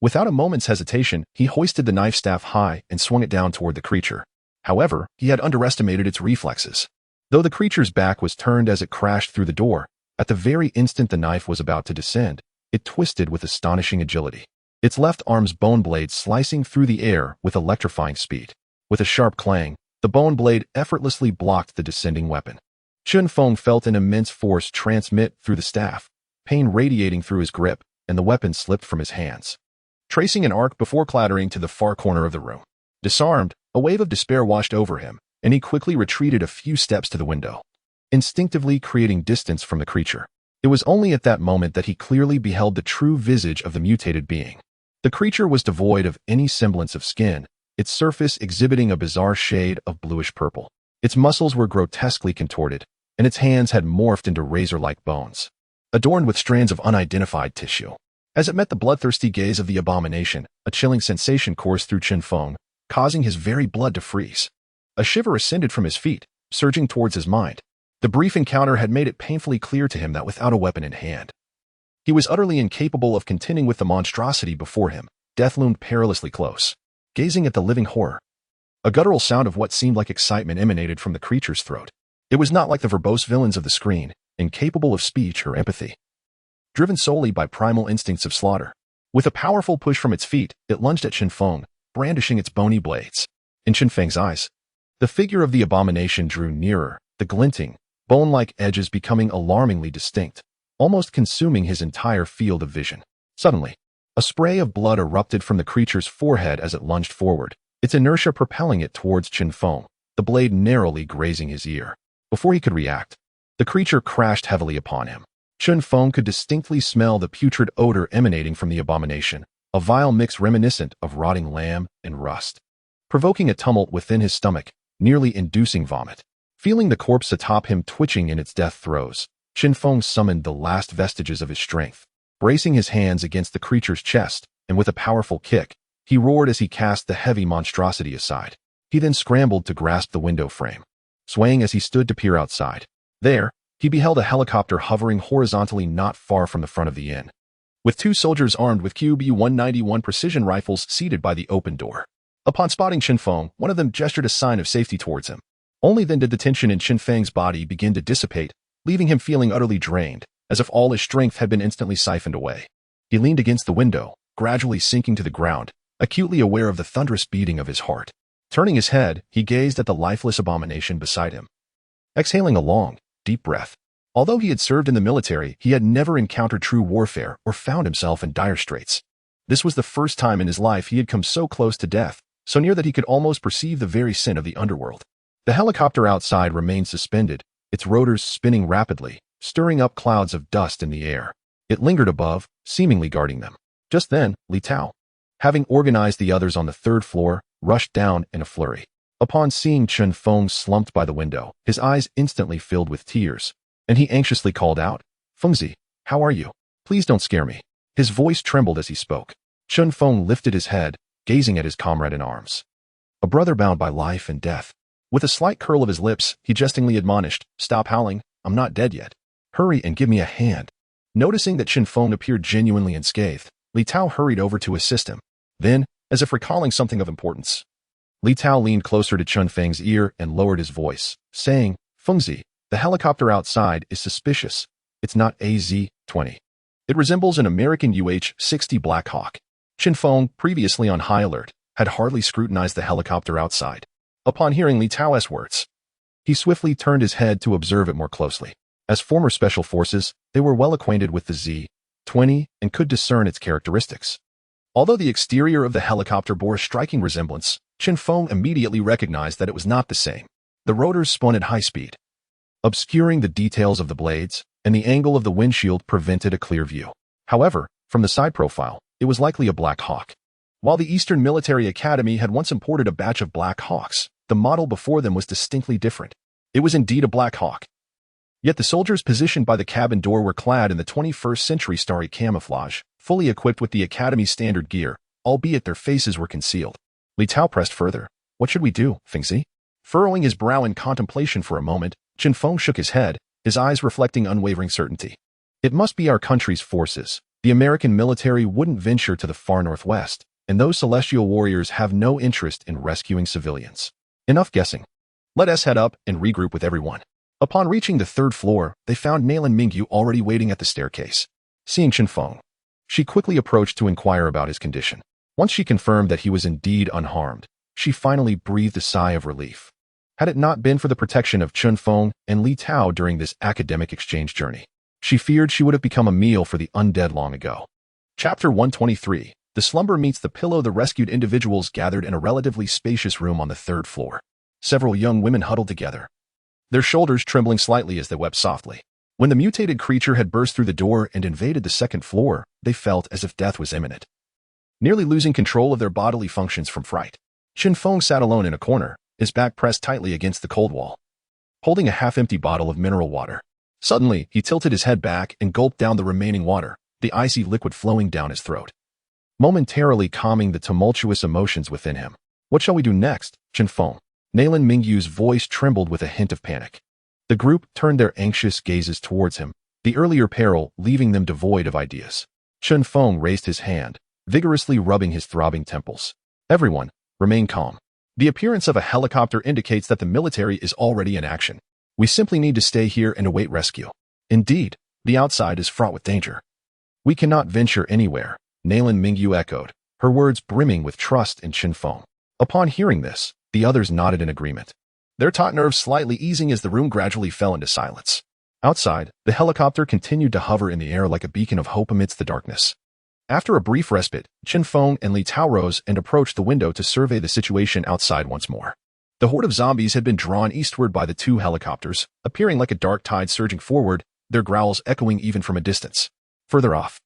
Without a moment's hesitation, he hoisted the knife staff high and swung it down toward the creature. However, he had underestimated its reflexes. Though the creature's back was turned as it crashed through the door, at the very instant the knife was about to descend, it twisted with astonishing agility, its left arm's bone blade slicing through the air with electrifying speed. With a sharp clang, the bone blade effortlessly blocked the descending weapon. Chen Feng felt an immense force transmit through the staff, pain radiating through his grip, and the weapon slipped from his hands, tracing an arc before clattering to the far corner of the room. Disarmed, a wave of despair washed over him, and he quickly retreated a few steps to the window, instinctively creating distance from the creature. It was only at that moment that he clearly beheld the true visage of the mutated being. The creature was devoid of any semblance of skin, its surface exhibiting a bizarre shade of bluish-purple. Its muscles were grotesquely contorted, and its hands had morphed into razor-like bones, adorned with strands of unidentified tissue. As it met the bloodthirsty gaze of the abomination, a chilling sensation coursed through Chen Feng, causing his very blood to freeze. A shiver ascended from his feet, surging towards his mind. The brief encounter had made it painfully clear to him that without a weapon in hand, he was utterly incapable of contending with the monstrosity before him. Death loomed perilously close. Gazing at the living horror, a guttural sound of what seemed like excitement emanated from the creature's throat. It was not like the verbose villains of the screen, incapable of speech or empathy, driven solely by primal instincts of slaughter. With a powerful push from its feet, it lunged at Chen Feng, brandishing its bony blades. In Chen Feng's eyes, the figure of the abomination drew nearer, the glinting, bone-like edges becoming alarmingly distinct, almost consuming his entire field of vision. Suddenly, a spray of blood erupted from the creature's forehead as it lunged forward, its inertia propelling it towards Chen Feng, the blade narrowly grazing his ear. Before he could react, the creature crashed heavily upon him. Chen Feng could distinctly smell the putrid odor emanating from the abomination, a vile mix reminiscent of rotting lamb and rust, provoking a tumult within his stomach, nearly inducing vomit. Feeling the corpse atop him twitching in its death throes, Chen Feng summoned the last vestiges of his strength. Bracing his hands against the creature's chest, and with a powerful kick, he roared as he cast the heavy monstrosity aside. He then scrambled to grasp the window frame, swaying as he stood to peer outside. There, he beheld a helicopter hovering horizontally not far from the front of the inn, with two soldiers armed with QB-191 precision rifles seated by the open door. Upon spotting Chen Feng, one of them gestured a sign of safety towards him. Only then did the tension in Chen Feng's body begin to dissipate, leaving him feeling utterly drained, as if all his strength had been instantly siphoned away. He leaned against the window, gradually sinking to the ground, acutely aware of the thunderous beating of his heart. Turning his head, he gazed at the lifeless abomination beside him, exhaling a long, deep breath. Although he had served in the military, he had never encountered true warfare or found himself in dire straits. This was the first time in his life he had come so close to death, so near that he could almost perceive the very sin of the underworld. The helicopter outside remained suspended, its rotors spinning rapidly, stirring up clouds of dust in the air. It lingered above, seemingly guarding them. Just then, Li Tao, having organized the others on the third floor, rushed down in a flurry. Upon seeing Chen Feng slumped by the window, his eyes instantly filled with tears, and he anxiously called out, "Fengzi, how are you? Please don't scare me." His voice trembled as he spoke. Chen Feng lifted his head, gazing at his comrade in arms, a brother bound by life and death. With a slight curl of his lips, he jestingly admonished, "Stop howling, I'm not dead yet. Hurry and give me a hand." Noticing that Chen Feng appeared genuinely unscathed, Li Tao hurried over to assist him. Then, as if recalling something of importance, Li Tao leaned closer to Chen Feng's ear and lowered his voice, saying, "Fengzi, the helicopter outside is suspicious. It's not AZ-20. It resembles an American UH-60 Black Hawk." Chen Feng, previously on high alert, had hardly scrutinized the helicopter outside. Upon hearing Li Tao's words, he swiftly turned his head to observe it more closely. As former special forces, they were well acquainted with the Z-20 and could discern its characteristics. Although the exterior of the helicopter bore a striking resemblance, Chen Feng immediately recognized that it was not the same. The rotors spun at high speed, obscuring the details of the blades, and the angle of the windshield prevented a clear view. However, from the side profile, it was likely a Black Hawk. While the Eastern Military Academy had once imported a batch of Black Hawks, the model before them was distinctly different. It was indeed a Black Hawk. Yet the soldiers positioned by the cabin door were clad in the 21st century starry camouflage, fully equipped with the Academy's standard gear, albeit their faces were concealed. Li Tao pressed further. "What should we do, Fengzi?" Furrowing his brow in contemplation for a moment, Chen Feng shook his head, his eyes reflecting unwavering certainty. "It must be our country's forces. The American military wouldn't venture to the far northwest, and those celestial warriors have no interest in rescuing civilians. Enough guessing. Let us head up and regroup with everyone." Upon reaching the third floor, they found Nalan Mingyu already waiting at the staircase. Seeing Chen Feng, she quickly approached to inquire about his condition. Once she confirmed that he was indeed unharmed, she finally breathed a sigh of relief. Had it not been for the protection of Chen Feng and Li Tao during this academic exchange journey, She feared she would have become a meal for the undead long ago. Chapter 123. The slumber meets the pillow. The rescued individuals gathered in a relatively spacious room on the third floor. Several young women huddled together, their shoulders trembling slightly as they wept softly. When the mutated creature had burst through the door and invaded the second floor, they felt as if death was imminent, nearly losing control of their bodily functions from fright. Chen Feng sat alone in a corner, his back pressed tightly against the cold wall, holding a half-empty bottle of mineral water. Suddenly, he tilted his head back and gulped down the remaining water, the icy liquid flowing down his throat, momentarily calming the tumultuous emotions within him. What shall we do next, Chen Feng? Nalan Mingyu's voice trembled with a hint of panic. The group turned their anxious gazes towards him, the earlier peril leaving them devoid of ideas. Chen Feng raised his hand, vigorously rubbing his throbbing temples. Everyone, remain calm. The appearance of a helicopter indicates that the military is already in action. We simply need to stay here and await rescue. Indeed, the outside is fraught with danger. We cannot venture anywhere, Nalan Mingyu echoed, her words brimming with trust in Chen Feng. Upon hearing this, the others nodded in agreement, their taut nerves slightly easing as the room gradually fell into silence. Outside, the helicopter continued to hover in the air like a beacon of hope amidst the darkness. After a brief respite, Chen Feng and Li Tao rose and approached the window to survey the situation outside once more. The horde of zombies had been drawn eastward by the two helicopters, appearing like a dark tide surging forward, their growls echoing even from a distance. Further off,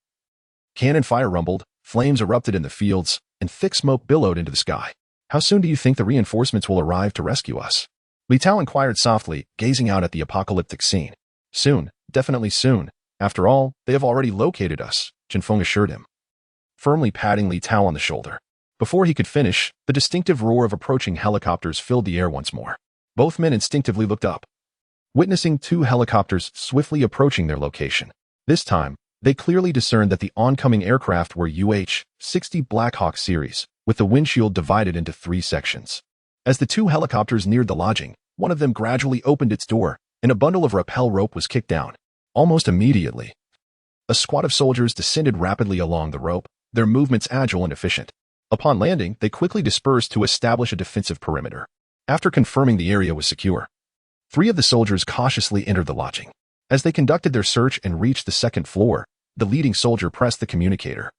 cannon fire rumbled, flames erupted in the fields, and thick smoke billowed into the sky. How soon do you think the reinforcements will arrive to rescue us? Li Tao inquired softly, gazing out at the apocalyptic scene. Soon, definitely soon. After all, they have already located us, Chen Feng assured him, firmly patting Li Tao on the shoulder. Before he could finish, the distinctive roar of approaching helicopters filled the air once more. Both men instinctively looked up, witnessing two helicopters swiftly approaching their location. This time, they clearly discerned that the oncoming aircraft were UH-60 Black Hawk series, with the windshield divided into 3 sections. As the two helicopters neared the lodging, one of them gradually opened its door, and a bundle of rappel rope was kicked down. Almost immediately, a squad of soldiers descended rapidly along the rope, their movements agile and efficient. Upon landing, they quickly dispersed to establish a defensive perimeter. After confirming the area was secure, 3 of the soldiers cautiously entered the lodging. As they conducted their search and reached the second floor, the leading soldier pressed the communicator.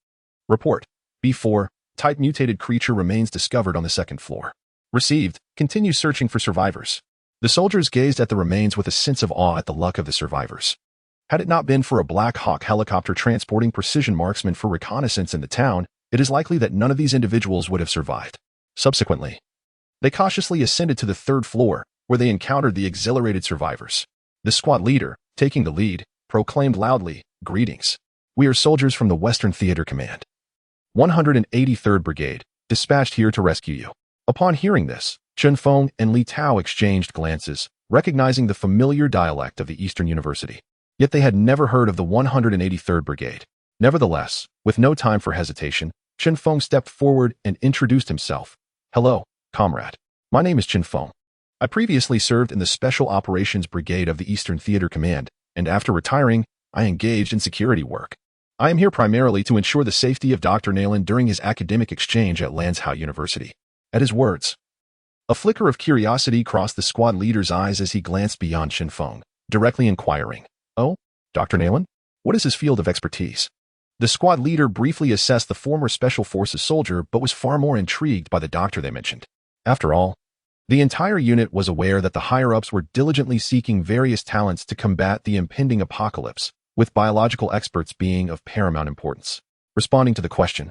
Report. B4, type mutated creature remains discovered on the second floor. Received. Continue searching for survivors. The soldiers gazed at the remains with a sense of awe at the luck of the survivors. Had it not been for a Black Hawk helicopter transporting precision marksmen for reconnaissance in the town, it is likely that none of these individuals would have survived. Subsequently, they cautiously ascended to the third floor, where they encountered the exhilarated survivors. The squad leader, taking the lead, proclaimed loudly, "Greetings. We are soldiers from the Western Theater Command, 183rd Brigade, dispatched here to rescue you." Upon hearing this, Chen Feng and Li Tao exchanged glances, recognizing the familiar dialect of the Eastern University. Yet they had never heard of the 183rd Brigade. Nevertheless, with no time for hesitation, Chen Feng stepped forward and introduced himself. "Hello, comrade. My name is Chen Feng. I previously served in the Special Operations Brigade of the Eastern Theater Command, and after retiring, I engaged in security work. I am here primarily to ensure the safety of Dr. Nalan during his academic exchange at Landshut University." At his words, a flicker of curiosity crossed the squad leader's eyes as he glanced beyond Chen Feng, directly inquiring, "Oh, Dr. Nalan? What is his field of expertise?" The squad leader briefly assessed the former Special Forces soldier but was far more intrigued by the doctor they mentioned. After all, the entire unit was aware that the higher-ups were diligently seeking various talents to combat the impending apocalypse, with biological experts being of paramount importance. Responding to the question,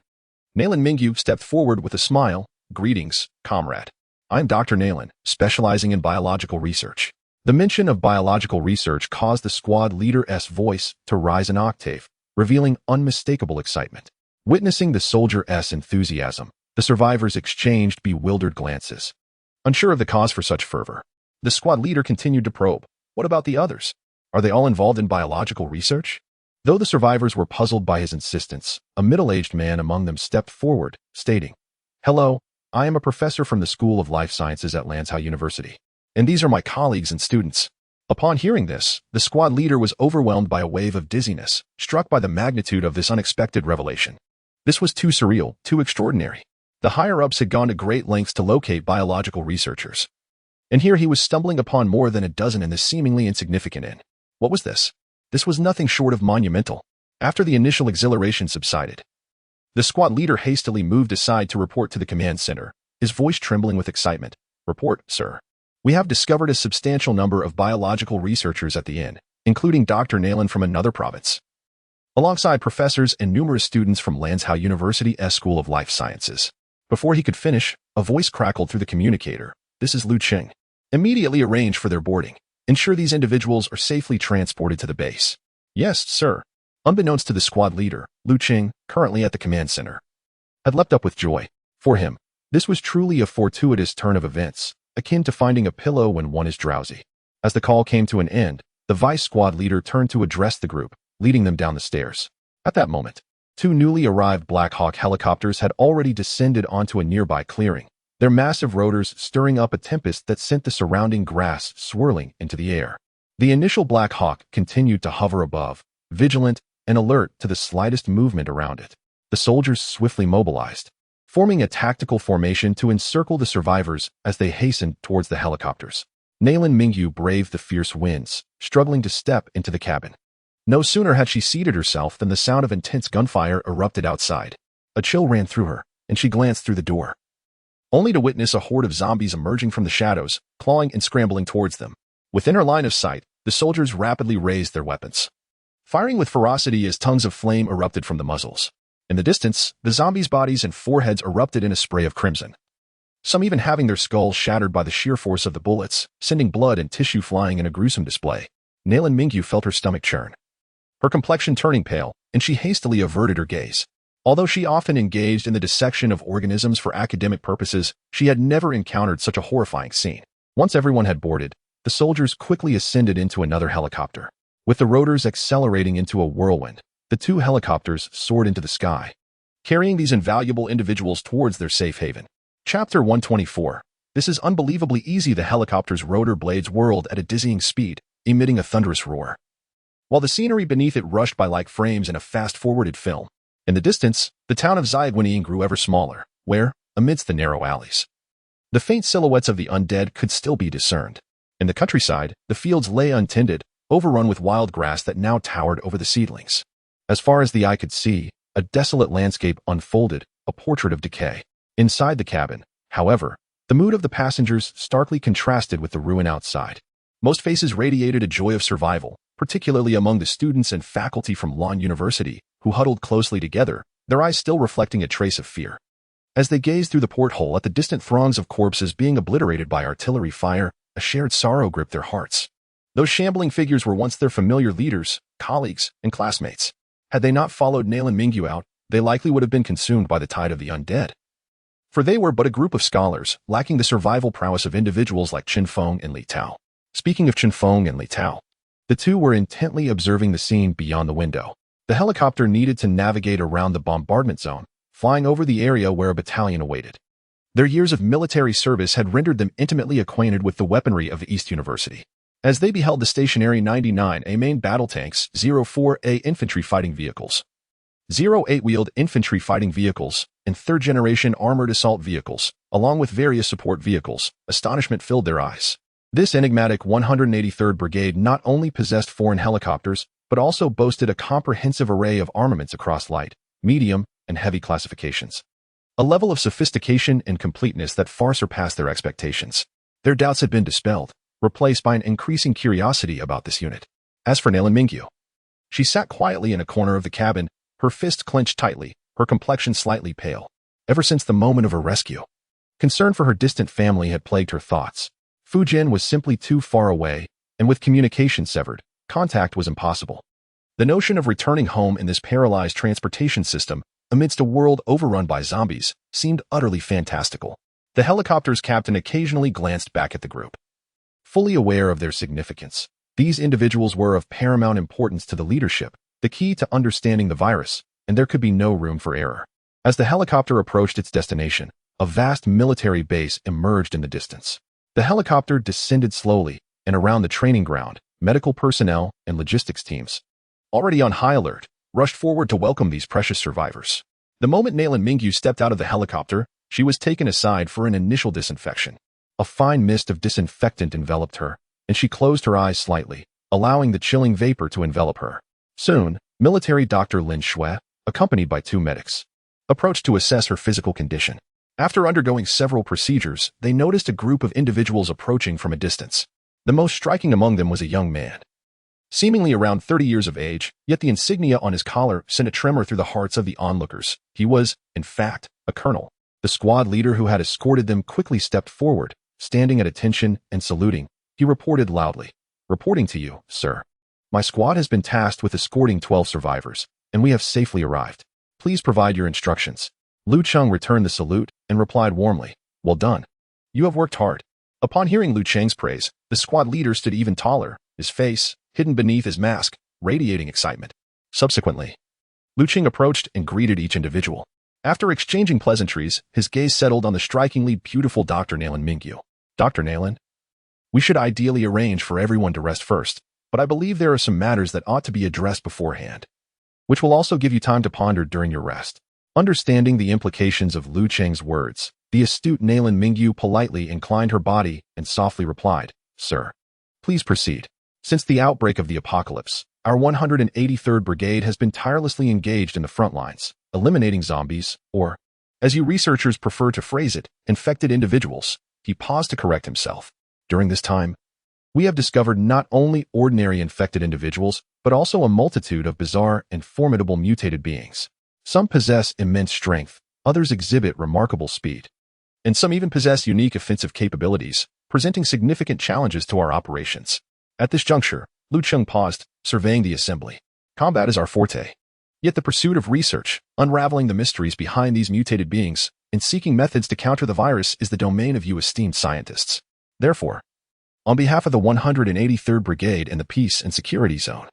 Nalan Mingyu stepped forward with a smile. "Greetings, comrade. I'm Dr. Nalan, specializing in biological research." The mention of biological research caused the squad leader's voice to rise an octave, revealing unmistakable excitement. Witnessing the soldier's enthusiasm, the survivors exchanged bewildered glances, unsure of the cause for such fervor. The squad leader continued to probe. "What about the others? Are they all involved in biological research?" Though the survivors were puzzled by his insistence, a middle-aged man among them stepped forward, stating, "Hello, I am a professor from the School of Life Sciences at Landshut University, and these are my colleagues and students." Upon hearing this, the squad leader was overwhelmed by a wave of dizziness, struck by the magnitude of this unexpected revelation. This was too surreal, too extraordinary. The higher-ups had gone to great lengths to locate biological researchers, and here he was stumbling upon more than a dozen in this seemingly insignificant inn. What was this? This was nothing short of monumental. After the initial exhilaration subsided, the squad leader hastily moved aside to report to the command center, his voice trembling with excitement. "Report, sir. We have discovered a substantial number of biological researchers at the inn, including Dr. Nayland from another province, alongside professors and numerous students from Lanzhou University's School of Life Sciences." Before he could finish, a voice crackled through the communicator. "This is Cheng. Immediately arrange for their boarding. Ensure these individuals are safely transported to the base." "Yes, sir." Unbeknownst to the squad leader, Cheng, currently at the command center, had leapt up with joy. For him, this was truly a fortuitous turn of events, akin to finding a pillow when one is drowsy. As the call came to an end, the vice squad leader turned to address the group, leading them down the stairs. At that moment, two newly arrived Black Hawk helicopters had already descended onto a nearby clearing, their massive rotors stirring up a tempest that sent the surrounding grass swirling into the air. The initial Black Hawk continued to hover above, vigilant and alert to the slightest movement around it. The soldiers swiftly mobilized, forming a tactical formation to encircle the survivors as they hastened towards the helicopters. Nayland Mingyu braved the fierce winds, struggling to step into the cabin. No sooner had she seated herself than the sound of intense gunfire erupted outside. A chill ran through her, and she glanced through the door, only to witness a horde of zombies emerging from the shadows, clawing and scrambling towards them. Within her line of sight, the soldiers rapidly raised their weapons, firing with ferocity as tongues of flame erupted from the muzzles. In the distance, the zombies' bodies and foreheads erupted in a spray of crimson, some even having their skulls shattered by the sheer force of the bullets, sending blood and tissue flying in a gruesome display. Nayland Mingyu felt her stomach churn, her complexion turning pale, and she hastily averted her gaze. Although she often engaged in the dissection of organisms for academic purposes, she had never encountered such a horrifying scene. Once everyone had boarded, the soldiers quickly ascended into another helicopter. With the rotors accelerating into a whirlwind, the two helicopters soared into the sky, carrying these invaluable individuals towards their safe haven. Chapter 124. This is unbelievably easy. The helicopter's rotor blades whirled at a dizzying speed, emitting a thunderous roar, while the scenery beneath it rushed by like frames in a fast-forwarded film. In the distance, the town of Xiaguanin grew ever smaller, where, amidst the narrow alleys, the faint silhouettes of the undead could still be discerned. In the countryside, the fields lay untended, overrun with wild grass that now towered over the seedlings. As far as the eye could see, a desolate landscape unfolded, a portrait of decay. Inside the cabin, however, the mood of the passengers starkly contrasted with the ruin outside. Most faces radiated a joy of survival, particularly among the students and faculty from Lan University, who huddled closely together, their eyes still reflecting a trace of fear. As they gazed through the porthole at the distant throngs of corpses being obliterated by artillery fire, a shared sorrow gripped their hearts. Those shambling figures were once their familiar leaders, colleagues, and classmates. Had they not followed Nayland Mingyu out, they likely would have been consumed by the tide of the undead. For they were but a group of scholars, lacking the survival prowess of individuals like Chen Feng and Li Tao. Speaking of Chen Feng and Li Tao, the two were intently observing the scene beyond the window. The helicopter needed to navigate around the bombardment zone, flying over the area where a battalion awaited. Their years of military service had rendered them intimately acquainted with the weaponry of the East University. As they beheld the stationary 99A main battle tanks, 04A infantry fighting vehicles, 08-wheeled infantry fighting vehicles, and third-generation armored assault vehicles, along with various support vehicles, astonishment filled their eyes. This enigmatic 183rd Brigade not only possessed foreign helicopters, but also boasted a comprehensive array of armaments across light, medium, and heavy classifications. A level of sophistication and completeness that far surpassed their expectations. Their doubts had been dispelled, replaced by an increasing curiosity about this unit. As for Nayland Mingyu, she sat quietly in a corner of the cabin, her fists clenched tightly, her complexion slightly pale. Ever since the moment of her rescue, concern for her distant family had plagued her thoughts. Fujian was simply too far away, and with communication severed, contact was impossible. The notion of returning home in this paralyzed transportation system, amidst a world overrun by zombies, seemed utterly fantastical. The helicopter's captain occasionally glanced back at the group, fully aware of their significance. These individuals were of paramount importance to the leadership, the key to understanding the virus, and there could be no room for error. As the helicopter approached its destination, a vast military base emerged in the distance. The helicopter descended slowly, and around the training ground, medical personnel and logistics teams, already on high alert, rushed forward to welcome these precious survivors. The moment Nayland Mingyu stepped out of the helicopter, she was taken aside for an initial disinfection. A fine mist of disinfectant enveloped her, and she closed her eyes slightly, allowing the chilling vapor to envelop her. Soon, military Dr. Lin Shui, accompanied by 2 medics, approached to assess her physical condition. After undergoing several procedures, they noticed a group of individuals approaching from a distance. The most striking among them was a young man, seemingly around 30 years of age, yet the insignia on his collar sent a tremor through the hearts of the onlookers. He was, in fact, a colonel. The squad leader who had escorted them quickly stepped forward, standing at attention and saluting. He reported loudly, "Reporting to you, sir. My squad has been tasked with escorting 12 survivors, and we have safely arrived. Please provide your instructions." Lu Cheng returned the salute and replied warmly, "Well done. You have worked hard." Upon hearing Lu Cheng's praise, the squad leader stood even taller, his face, hidden beneath his mask, radiating excitement. Subsequently, Lu Cheng approached and greeted each individual. After exchanging pleasantries, his gaze settled on the strikingly beautiful Dr. Nayland Mingyu. "Dr. Nayland, we should ideally arrange for everyone to rest first, but I believe there are some matters that ought to be addressed beforehand, which will also give you time to ponder during your rest." Understanding the implications of Lu Cheng's words, the astute Nayland Mingyu politely inclined her body and softly replied, "Sir, please proceed. Since the outbreak of the apocalypse, our 183rd Brigade has been tirelessly engaged in the front lines, eliminating zombies, or, as you researchers prefer to phrase it, infected individuals." He paused to correct himself. "During this time, we have discovered not only ordinary infected individuals, but also a multitude of bizarre and formidable mutated beings. Some possess immense strength, others exhibit remarkable speed, and some even possess unique offensive capabilities, presenting significant challenges to our operations." At this juncture, Lu Cheng paused, surveying the assembly. "Combat is our forte. Yet the pursuit of research, unraveling the mysteries behind these mutated beings, and seeking methods to counter the virus is the domain of you esteemed scientists. Therefore, on behalf of the 183rd Brigade and the Peace and Security Zone,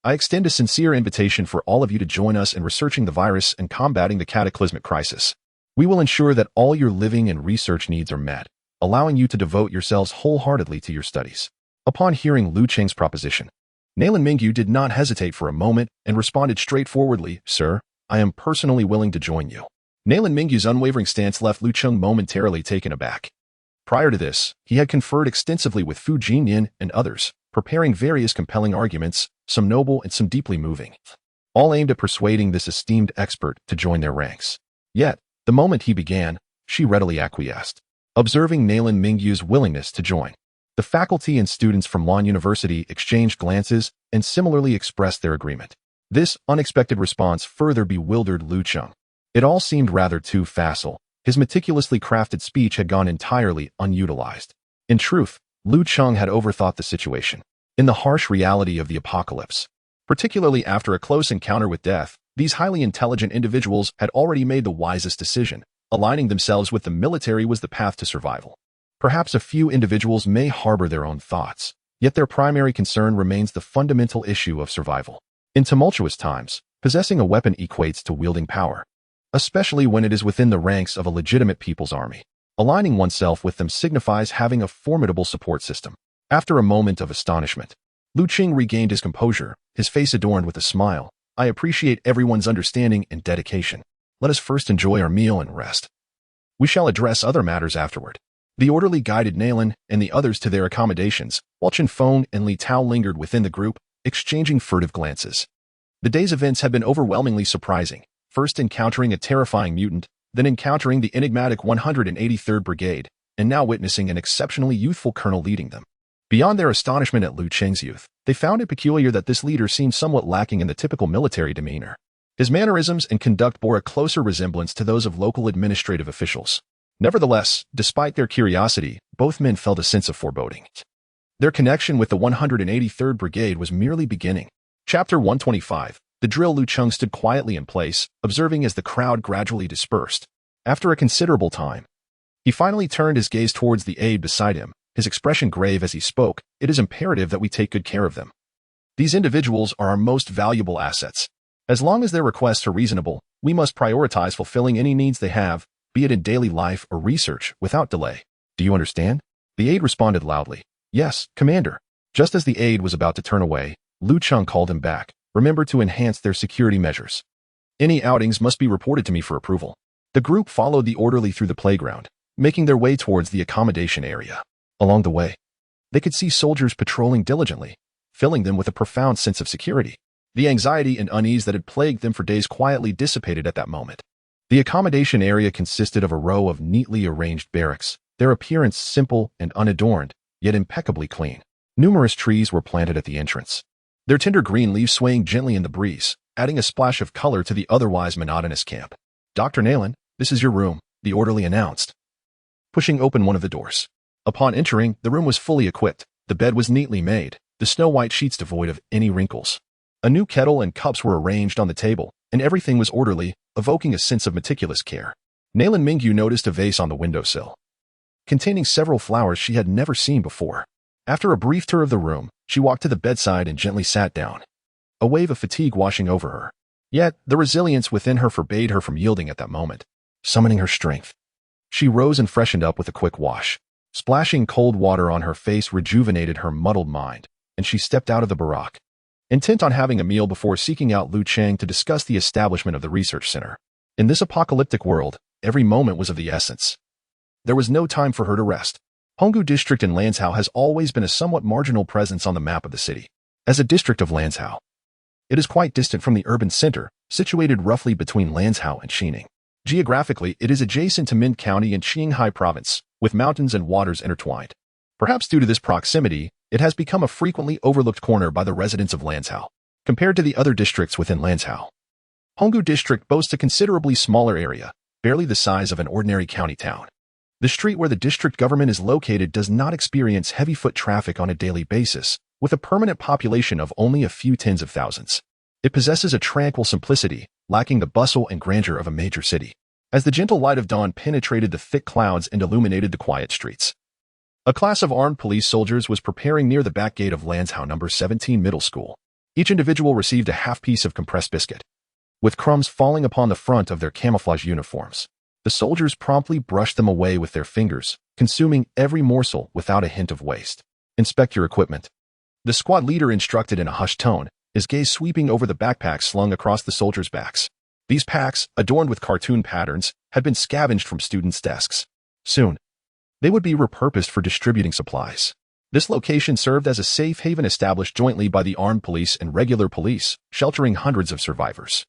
I extend a sincere invitation for all of you to join us in researching the virus and combating the cataclysmic crisis. We will ensure that all your living and research needs are met, allowing you to devote yourselves wholeheartedly to your studies." Upon hearing Lu Cheng's proposition, Nayland Mingyu did not hesitate for a moment and responded straightforwardly, "Sir, I am personally willing to join you." Nayland Mingyu's unwavering stance left Lu Cheng momentarily taken aback. Prior to this, he had conferred extensively with Fu Jinyan and others, preparing various compelling arguments, some noble and some deeply moving, all aimed at persuading this esteemed expert to join their ranks. Yet, the moment he began, she readily acquiesced. Observing Nayland Mingyu's willingness to join, the faculty and students from Lan University exchanged glances and similarly expressed their agreement. This unexpected response further bewildered Lu Cheng. It all seemed rather too facile. His meticulously crafted speech had gone entirely unutilized. In truth, Lu Cheng had overthought the situation. In the harsh reality of the apocalypse, particularly after a close encounter with death, these highly intelligent individuals had already made the wisest decision. Aligning themselves with the military was the path to survival. Perhaps a few individuals may harbor their own thoughts, yet their primary concern remains the fundamental issue of survival. In tumultuous times, possessing a weapon equates to wielding power, especially when it is within the ranks of a legitimate people's army. Aligning oneself with them signifies having a formidable support system. After a moment of astonishment, Lu Cheng regained his composure, his face adorned with a smile. "I appreciate everyone's understanding and dedication. Let us first enjoy our meal and rest. We shall address other matters afterward." The orderly guided Nayland and the others to their accommodations, while Chen Feng and Li Tao lingered within the group, exchanging furtive glances. The day's events had been overwhelmingly surprising, first encountering a terrifying mutant, then encountering the enigmatic 183rd Brigade, and now witnessing an exceptionally youthful colonel leading them. Beyond their astonishment at Lu Cheng's youth, they found it peculiar that this leader seemed somewhat lacking in the typical military demeanor. His mannerisms and conduct bore a closer resemblance to those of local administrative officials. Nevertheless, despite their curiosity, both men felt a sense of foreboding. Their connection with the 183rd Brigade was merely beginning. Chapter 125. The drill. Lu Cheng stood quietly in place, observing as the crowd gradually dispersed. After a considerable time, he finally turned his gaze towards the aide beside him, his expression grave as he spoke. "It is imperative that we take good care of them. These individuals are our most valuable assets. As long as their requests are reasonable, we must prioritize fulfilling any needs they have, be it in daily life or research, without delay. Do you understand?" The aide responded loudly, "Yes, Commander." Just as the aide was about to turn away, Lu Cheng called him back. "Remember to enhance their security measures. Any outings must be reported to me for approval." The group followed the orderly through the playground, making their way towards the accommodation area. Along the way, they could see soldiers patrolling diligently, filling them with a profound sense of security. The anxiety and unease that had plagued them for days quietly dissipated at that moment. The accommodation area consisted of a row of neatly arranged barracks, their appearance simple and unadorned, yet impeccably clean. Numerous trees were planted at the entrance, their tender green leaves swaying gently in the breeze, adding a splash of color to the otherwise monotonous camp. "Dr. Nayland, this is your room," the orderly announced, pushing open one of the doors. Upon entering, the room was fully equipped. The bed was neatly made, the snow-white sheets devoid of any wrinkles. A new kettle and cups were arranged on the table, and everything was orderly, evoking a sense of meticulous care. Nayland Mingyu noticed a vase on the windowsill, containing several flowers she had never seen before. After a brief tour of the room, she walked to the bedside and gently sat down, a wave of fatigue washing over her. Yet, the resilience within her forbade her from yielding at that moment. Summoning her strength, she rose and freshened up with a quick wash. Splashing cold water on her face rejuvenated her muddled mind, and she stepped out of the barack, intent on having a meal before seeking out Cheng to discuss the establishment of the research center. In this apocalyptic world, every moment was of the essence. There was no time for her to rest. Honggu District in Lanzhou has always been a somewhat marginal presence on the map of the city. As a district of Lanzhou, it is quite distant from the urban center, situated roughly between Lanzhou and Xining. Geographically, it is adjacent to Min County and Qinghai Province, with mountains and waters intertwined. Perhaps due to this proximity, it has become a frequently overlooked corner by the residents of Lanzhou. Compared to the other districts within Lanzhou, Honggu District boasts a considerably smaller area, barely the size of an ordinary county town. The street where the district government is located does not experience heavy foot traffic on a daily basis, with a permanent population of only a few tens of thousands. It possesses a tranquil simplicity, lacking the bustle and grandeur of a major city. As the gentle light of dawn penetrated the thick clouds and illuminated the quiet streets, a class of armed police soldiers was preparing near the back gate of Lanzhou No. 17 Middle School. Each individual received a half-piece of compressed biscuit, with crumbs falling upon the front of their camouflage uniforms. The soldiers promptly brushed them away with their fingers, consuming every morsel without a hint of waste. "Inspect your equipment," the squad leader instructed in a hushed tone, his gaze sweeping over the backpacks slung across the soldiers' backs. These packs, adorned with cartoon patterns, had been scavenged from students' desks. Soon, they would be repurposed for distributing supplies. This location served as a safe haven established jointly by the armed police and regular police, sheltering hundreds of survivors.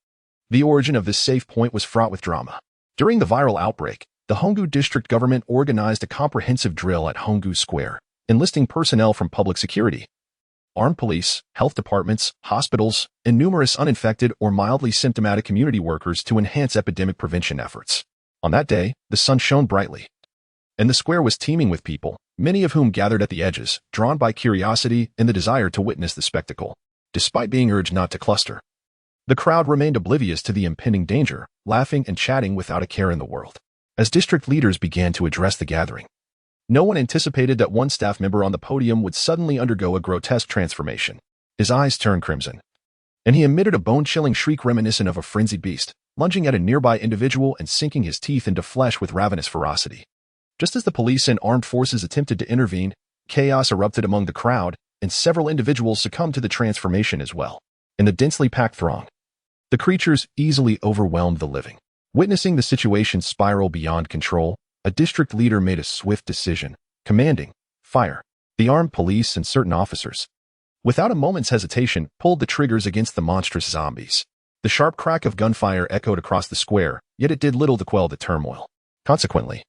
The origin of this safe point was fraught with drama. During the viral outbreak, the Honggu district government organized a comprehensive drill at Honggu Square, enlisting personnel from public security, armed police, health departments, hospitals, and numerous uninfected or mildly symptomatic community workers to enhance epidemic prevention efforts. On that day, the sun shone brightly, and the square was teeming with people, many of whom gathered at the edges, drawn by curiosity and the desire to witness the spectacle. Despite being urged not to cluster, the crowd remained oblivious to the impending danger, laughing and chatting without a care in the world. As district leaders began to address the gathering, no one anticipated that one staff member on the podium would suddenly undergo a grotesque transformation. His eyes turned crimson, and he emitted a bone-chilling shriek reminiscent of a frenzied beast, lunging at a nearby individual and sinking his teeth into flesh with ravenous ferocity. Just as the police and armed forces attempted to intervene, chaos erupted among the crowd, and several individuals succumbed to the transformation as well. In the densely packed throng, the creatures easily overwhelmed the living. Witnessing the situation spiral beyond control, a district leader made a swift decision, commanding, "Fire." The armed police and certain officers, without a moment's hesitation, pulled the triggers against the monstrous zombies. The sharp crack of gunfire echoed across the square, yet it did little to quell the turmoil. Consequently,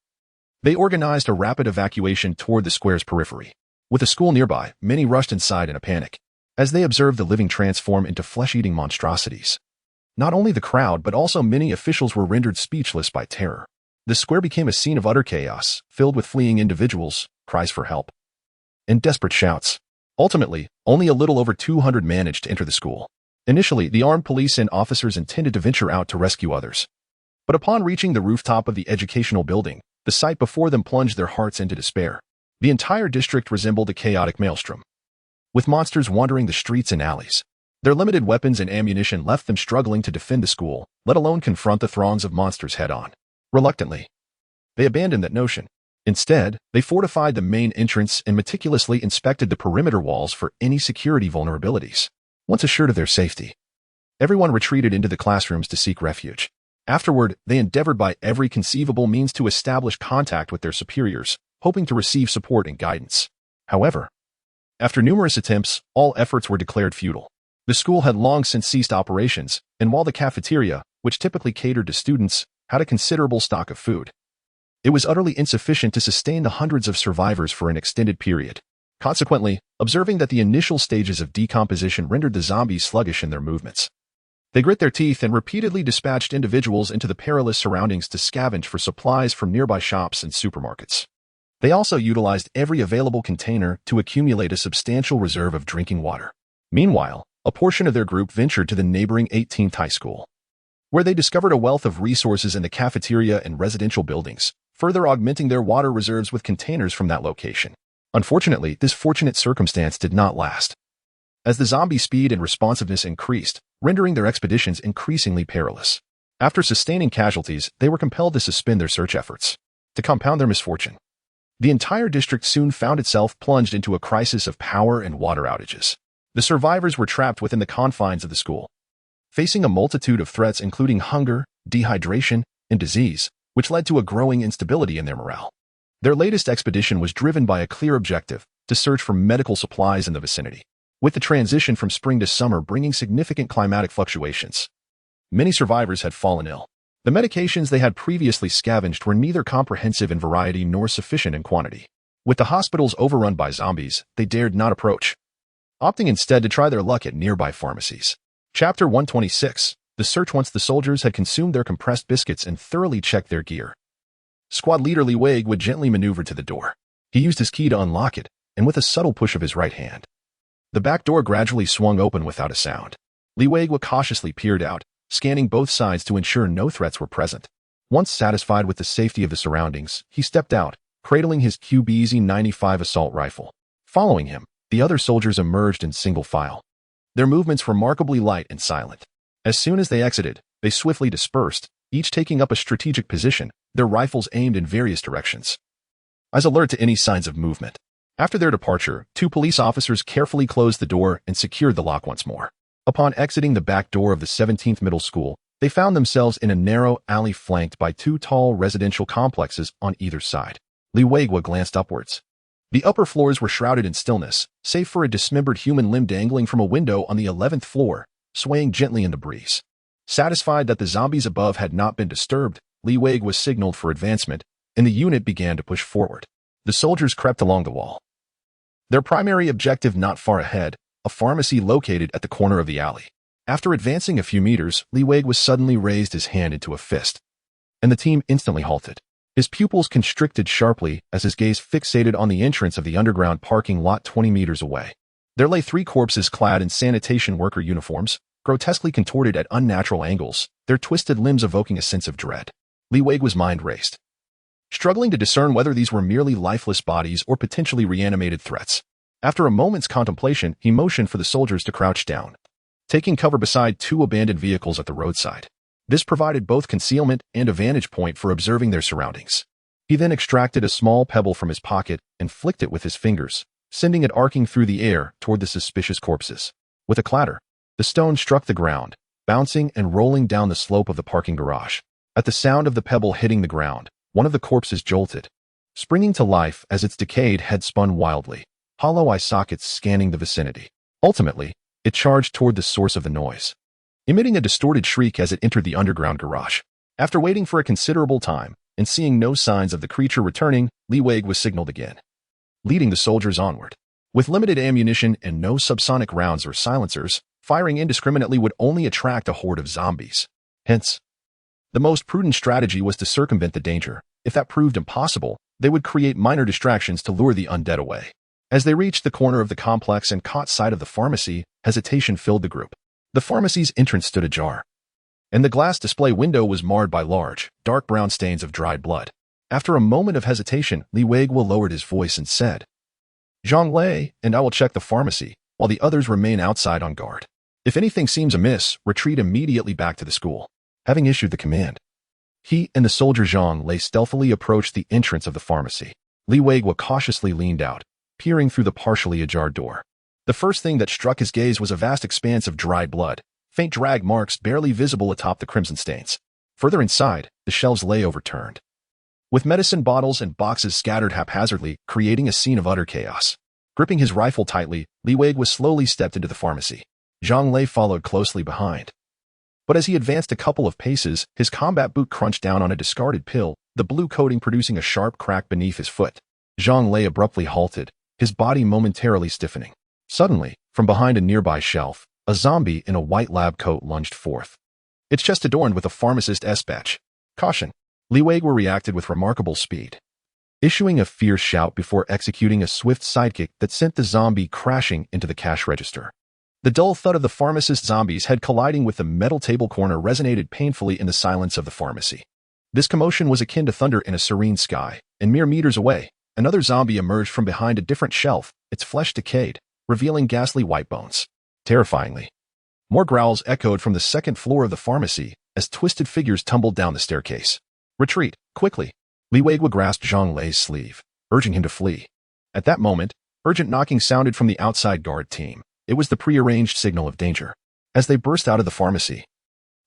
they organized a rapid evacuation toward the square's periphery. With a school nearby, many rushed inside in a panic, as they observed the living transform into flesh-eating monstrosities. Not only the crowd, but also many officials were rendered speechless by terror. The square became a scene of utter chaos, filled with fleeing individuals, cries for help, and desperate shouts. Ultimately, only a little over 200 managed to enter the school. Initially, the armed police and officers intended to venture out to rescue others. But upon reaching the rooftop of the educational building, the sight before them plunged their hearts into despair. The entire district resembled a chaotic maelstrom, with monsters wandering the streets and alleys. Their limited weapons and ammunition left them struggling to defend the school, let alone confront the throngs of monsters head-on. Reluctantly, they abandoned that notion. Instead, they fortified the main entrance and meticulously inspected the perimeter walls for any security vulnerabilities. Once assured of their safety, everyone retreated into the classrooms to seek refuge. Afterward, they endeavored by every conceivable means to establish contact with their superiors, hoping to receive support and guidance. However, After numerous attempts, all efforts were declared futile. The school had long since ceased operations, and while the cafeteria, which typically catered to students, had a considerable stock of food, it was utterly insufficient to sustain the hundreds of survivors for an extended period. Consequently, observing that the initial stages of decomposition rendered the zombies sluggish in their movements, they grit their teeth and repeatedly dispatched individuals into the perilous surroundings to scavenge for supplies from nearby shops and supermarkets. They also utilized every available container to accumulate a substantial reserve of drinking water. Meanwhile, a portion of their group ventured to the neighboring 18th high school, where they discovered a wealth of resources in the cafeteria and residential buildings, further augmenting their water reserves with containers from that location. Unfortunately, this fortunate circumstance did not last, as the zombie speed and responsiveness increased, rendering their expeditions increasingly perilous. After sustaining casualties, they were compelled to suspend their search efforts. To compound their misfortune, the entire district soon found itself plunged into a crisis of power and water outages. The survivors were trapped within the confines of the school, facing a multitude of threats including hunger, dehydration, and disease, which led to a growing instability in their morale. Their latest expedition was driven by a clear objective: to search for medical supplies in the vicinity. With the transition from spring to summer bringing significant climatic fluctuations, many survivors had fallen ill. The medications they had previously scavenged were neither comprehensive in variety nor sufficient in quantity. With the hospitals overrun by zombies, they dared not approach, opting instead to try their luck at nearby pharmacies. Chapter 126. The search. Once the soldiers had consumed their compressed biscuits and thoroughly checked their gear, Squad Leader Li Wei would gently maneuver to the door. He used his key to unlock it, and with a subtle push of his right hand, the back door gradually swung open without a sound. Li Wei cautiously peered out, scanning both sides to ensure no threats were present. Once satisfied with the safety of the surroundings, he stepped out, cradling his QBZ-95 assault rifle. Following him, the other soldiers emerged in single file, their movements remarkably light and silent. As soon as they exited, they swiftly dispersed, each taking up a strategic position, their rifles aimed in various directions, as alert to any signs of movement. After their departure, 2 police officers carefully closed the door and secured the lock once more. Upon exiting the back door of the 17th Middle School, they found themselves in a narrow alley flanked by 2 tall residential complexes on either side. Li Wei glanced upwards. The upper floors were shrouded in stillness, save for a dismembered human limb dangling from a window on the 11th floor, swaying gently in the breeze. Satisfied that the zombies above had not been disturbed, Li Wei signaled for advancement, and the unit began to push forward. The soldiers crept along the wall, their primary objective not far ahead, a pharmacy located at the corner of the alley. After advancing a few meters, Li Wei suddenly raised his hand into a fist, and the team instantly halted. His pupils constricted sharply as his gaze fixated on the entrance of the underground parking lot 20 meters away. There lay 3 corpses clad in sanitation worker uniforms, grotesquely contorted at unnatural angles, their twisted limbs evoking a sense of dread. Li Wei's mind raced, struggling to discern whether these were merely lifeless bodies or potentially reanimated threats. After a moment's contemplation, he motioned for the soldiers to crouch down, taking cover beside 2 abandoned vehicles at the roadside. This provided both concealment and a vantage point for observing their surroundings. He then extracted a small pebble from his pocket and flicked it with his fingers, sending it arcing through the air toward the suspicious corpses. With a clatter, the stone struck the ground, bouncing and rolling down the slope of the parking garage. At the sound of the pebble hitting the ground, one of the corpses jolted, springing to life as its decayed head spun wildly, hollow eye sockets scanning the vicinity. Ultimately, it charged toward the source of the noise, emitting a distorted shriek as it entered the underground garage. After waiting for a considerable time and seeing no signs of the creature returning, Li Wei signaled again, leading the soldiers onward. With limited ammunition and no subsonic rounds or silencers, firing indiscriminately would only attract a horde of zombies. Hence, the most prudent strategy was to circumvent the danger. If that proved impossible, they would create minor distractions to lure the undead away. As they reached the corner of the complex and caught sight of the pharmacy, hesitation filled the group. The pharmacy's entrance stood ajar, and the glass display window was marred by large, dark brown stains of dried blood. After a moment of hesitation, Li Wei lowered his voice and said, "Zhang Lei, and I will check the pharmacy, while the others remain outside on guard. If anything seems amiss, retreat immediately back to the school." Having issued the command, he and the soldier Zhang Lei stealthily approached the entrance of the pharmacy. Li Wei cautiously leaned out, peering through the partially ajar door. The first thing that struck his gaze was a vast expanse of dried blood, faint drag marks barely visible atop the crimson stains. Further inside, the shelves lay overturned, with medicine bottles and boxes scattered haphazardly, creating a scene of utter chaos. Gripping his rifle tightly, Li Weigua slowly stepped into the pharmacy. Zhang Lei followed closely behind. But as he advanced a couple of paces, his combat boot crunched down on a discarded pill, the blue coating producing a sharp crack beneath his foot. Zhang Lei abruptly halted, his body momentarily stiffening. Suddenly, from behind a nearby shelf, a zombie in a white lab coat lunged forth. Its chest adorned with a pharmacist's badge. Caution! Li Weigua reacted with remarkable speed, issuing a fierce shout before executing a swift sidekick that sent the zombie crashing into the cash register. The dull thud of the pharmacist's zombie's head colliding with the metal table corner resonated painfully in the silence of the pharmacy. This commotion was akin to thunder in a serene sky, and mere meters away, another zombie emerged from behind a different shelf, its flesh decayed, revealing ghastly white bones. Terrifyingly, more growls echoed from the second floor of the pharmacy as twisted figures tumbled down the staircase. Retreat, quickly! Li Weigua grasped Zhang Lei's sleeve, urging him to flee. At that moment, urgent knocking sounded from the outside guard team. It was the prearranged signal of danger. As they burst out of the pharmacy,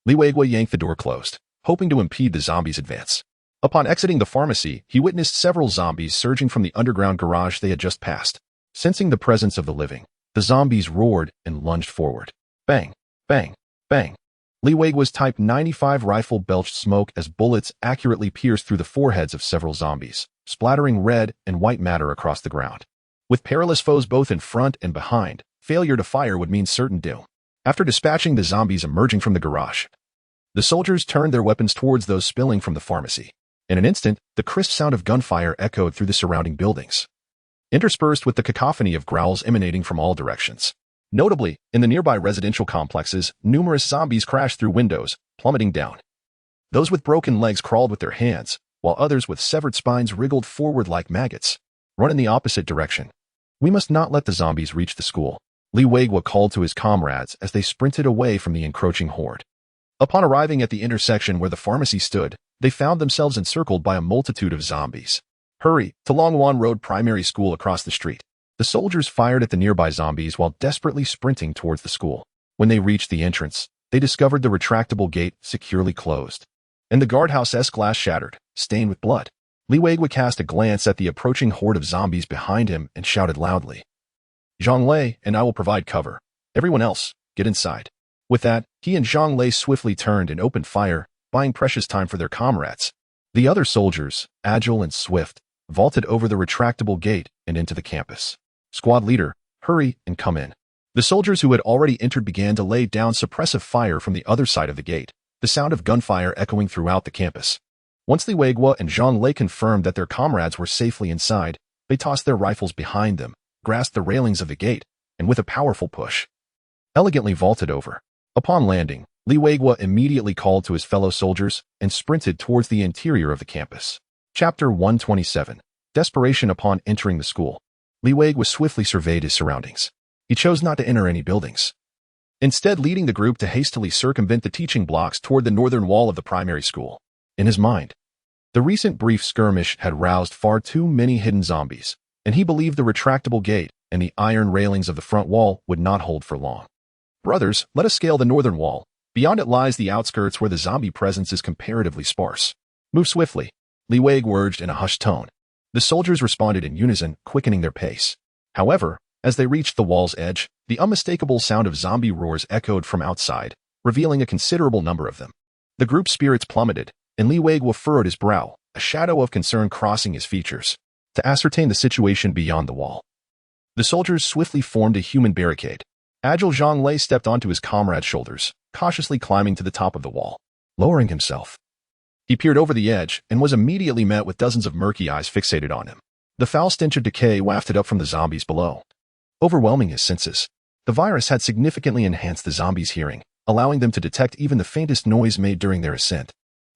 Li Weigua yanked the door closed, hoping to impede the zombies' advance. Upon exiting the pharmacy, he witnessed several zombies surging from the underground garage they had just passed. Sensing the presence of the living, the zombies roared and lunged forward. Bang! Bang! Bang! Li Weigua's Type 95 rifle belched smoke as bullets accurately pierced through the foreheads of several zombies, splattering red and white matter across the ground. With perilous foes both in front and behind, failure to fire would mean certain doom. After dispatching the zombies emerging from the garage, the soldiers turned their weapons towards those spilling from the pharmacy. In an instant, the crisp sound of gunfire echoed through the surrounding buildings, interspersed with the cacophony of growls emanating from all directions. Notably, in the nearby residential complexes, numerous zombies crashed through windows, plummeting down. Those with broken legs crawled with their hands, while others with severed spines wriggled forward like maggots. Run in the opposite direction. We must not let the zombies reach the school. Li Weigua called to his comrades as they sprinted away from the encroaching horde. Upon arriving at the intersection where the pharmacy stood, they found themselves encircled by a multitude of zombies. Hurry, to Longwan Road Primary School across the street. The soldiers fired at the nearby zombies while desperately sprinting towards the school. When they reached the entrance, they discovered the retractable gate securely closed, and the guardhouse's glass shattered, stained with blood. Li Weigua cast a glance at the approaching horde of zombies behind him and shouted loudly, Zhang Lei and I will provide cover. Everyone else, get inside. With that, he and Zhang Lei swiftly turned and opened fire, buying precious time for their comrades. The other soldiers, agile and swift, vaulted over the retractable gate and into the campus. Squad leader, hurry and come in. The soldiers who had already entered began to lay down suppressive fire from the other side of the gate, the sound of gunfire echoing throughout the campus. Once Li Weigua and Zhang Lei confirmed that their comrades were safely inside, they tossed their rifles behind them, grasped the railings of the gate, and with a powerful push, elegantly vaulted over. Upon landing, Li Weigua immediately called to his fellow soldiers and sprinted towards the interior of the campus. Chapter 127. Desperation upon entering the school. Li Weigua swiftly surveyed his surroundings. He chose not to enter any buildings, instead leading the group to hastily circumvent the teaching blocks toward the northern wall of the primary school. In his mind, the recent brief skirmish had roused far too many hidden zombies, and he believed the retractable gate and the iron railings of the front wall would not hold for long. Brothers, let us scale the northern wall. Beyond it lies the outskirts where the zombie presence is comparatively sparse. Move swiftly, Li Weigua urged in a hushed tone. The soldiers responded in unison, quickening their pace. However, as they reached the wall's edge, the unmistakable sound of zombie roars echoed from outside, revealing a considerable number of them. The group's spirits plummeted, and Li Weigua furrowed his brow, a shadow of concern crossing his features, to ascertain the situation beyond the wall. The soldiers swiftly formed a human barricade. Agile Zhang Lei stepped onto his comrade's shoulders, cautiously climbing to the top of the wall. Lowering himself, he peered over the edge and was immediately met with dozens of murky eyes fixated on him. The foul stench of decay wafted up from the zombies below, overwhelming his senses. The virus had significantly enhanced the zombies' hearing, allowing them to detect even the faintest noise made during their ascent.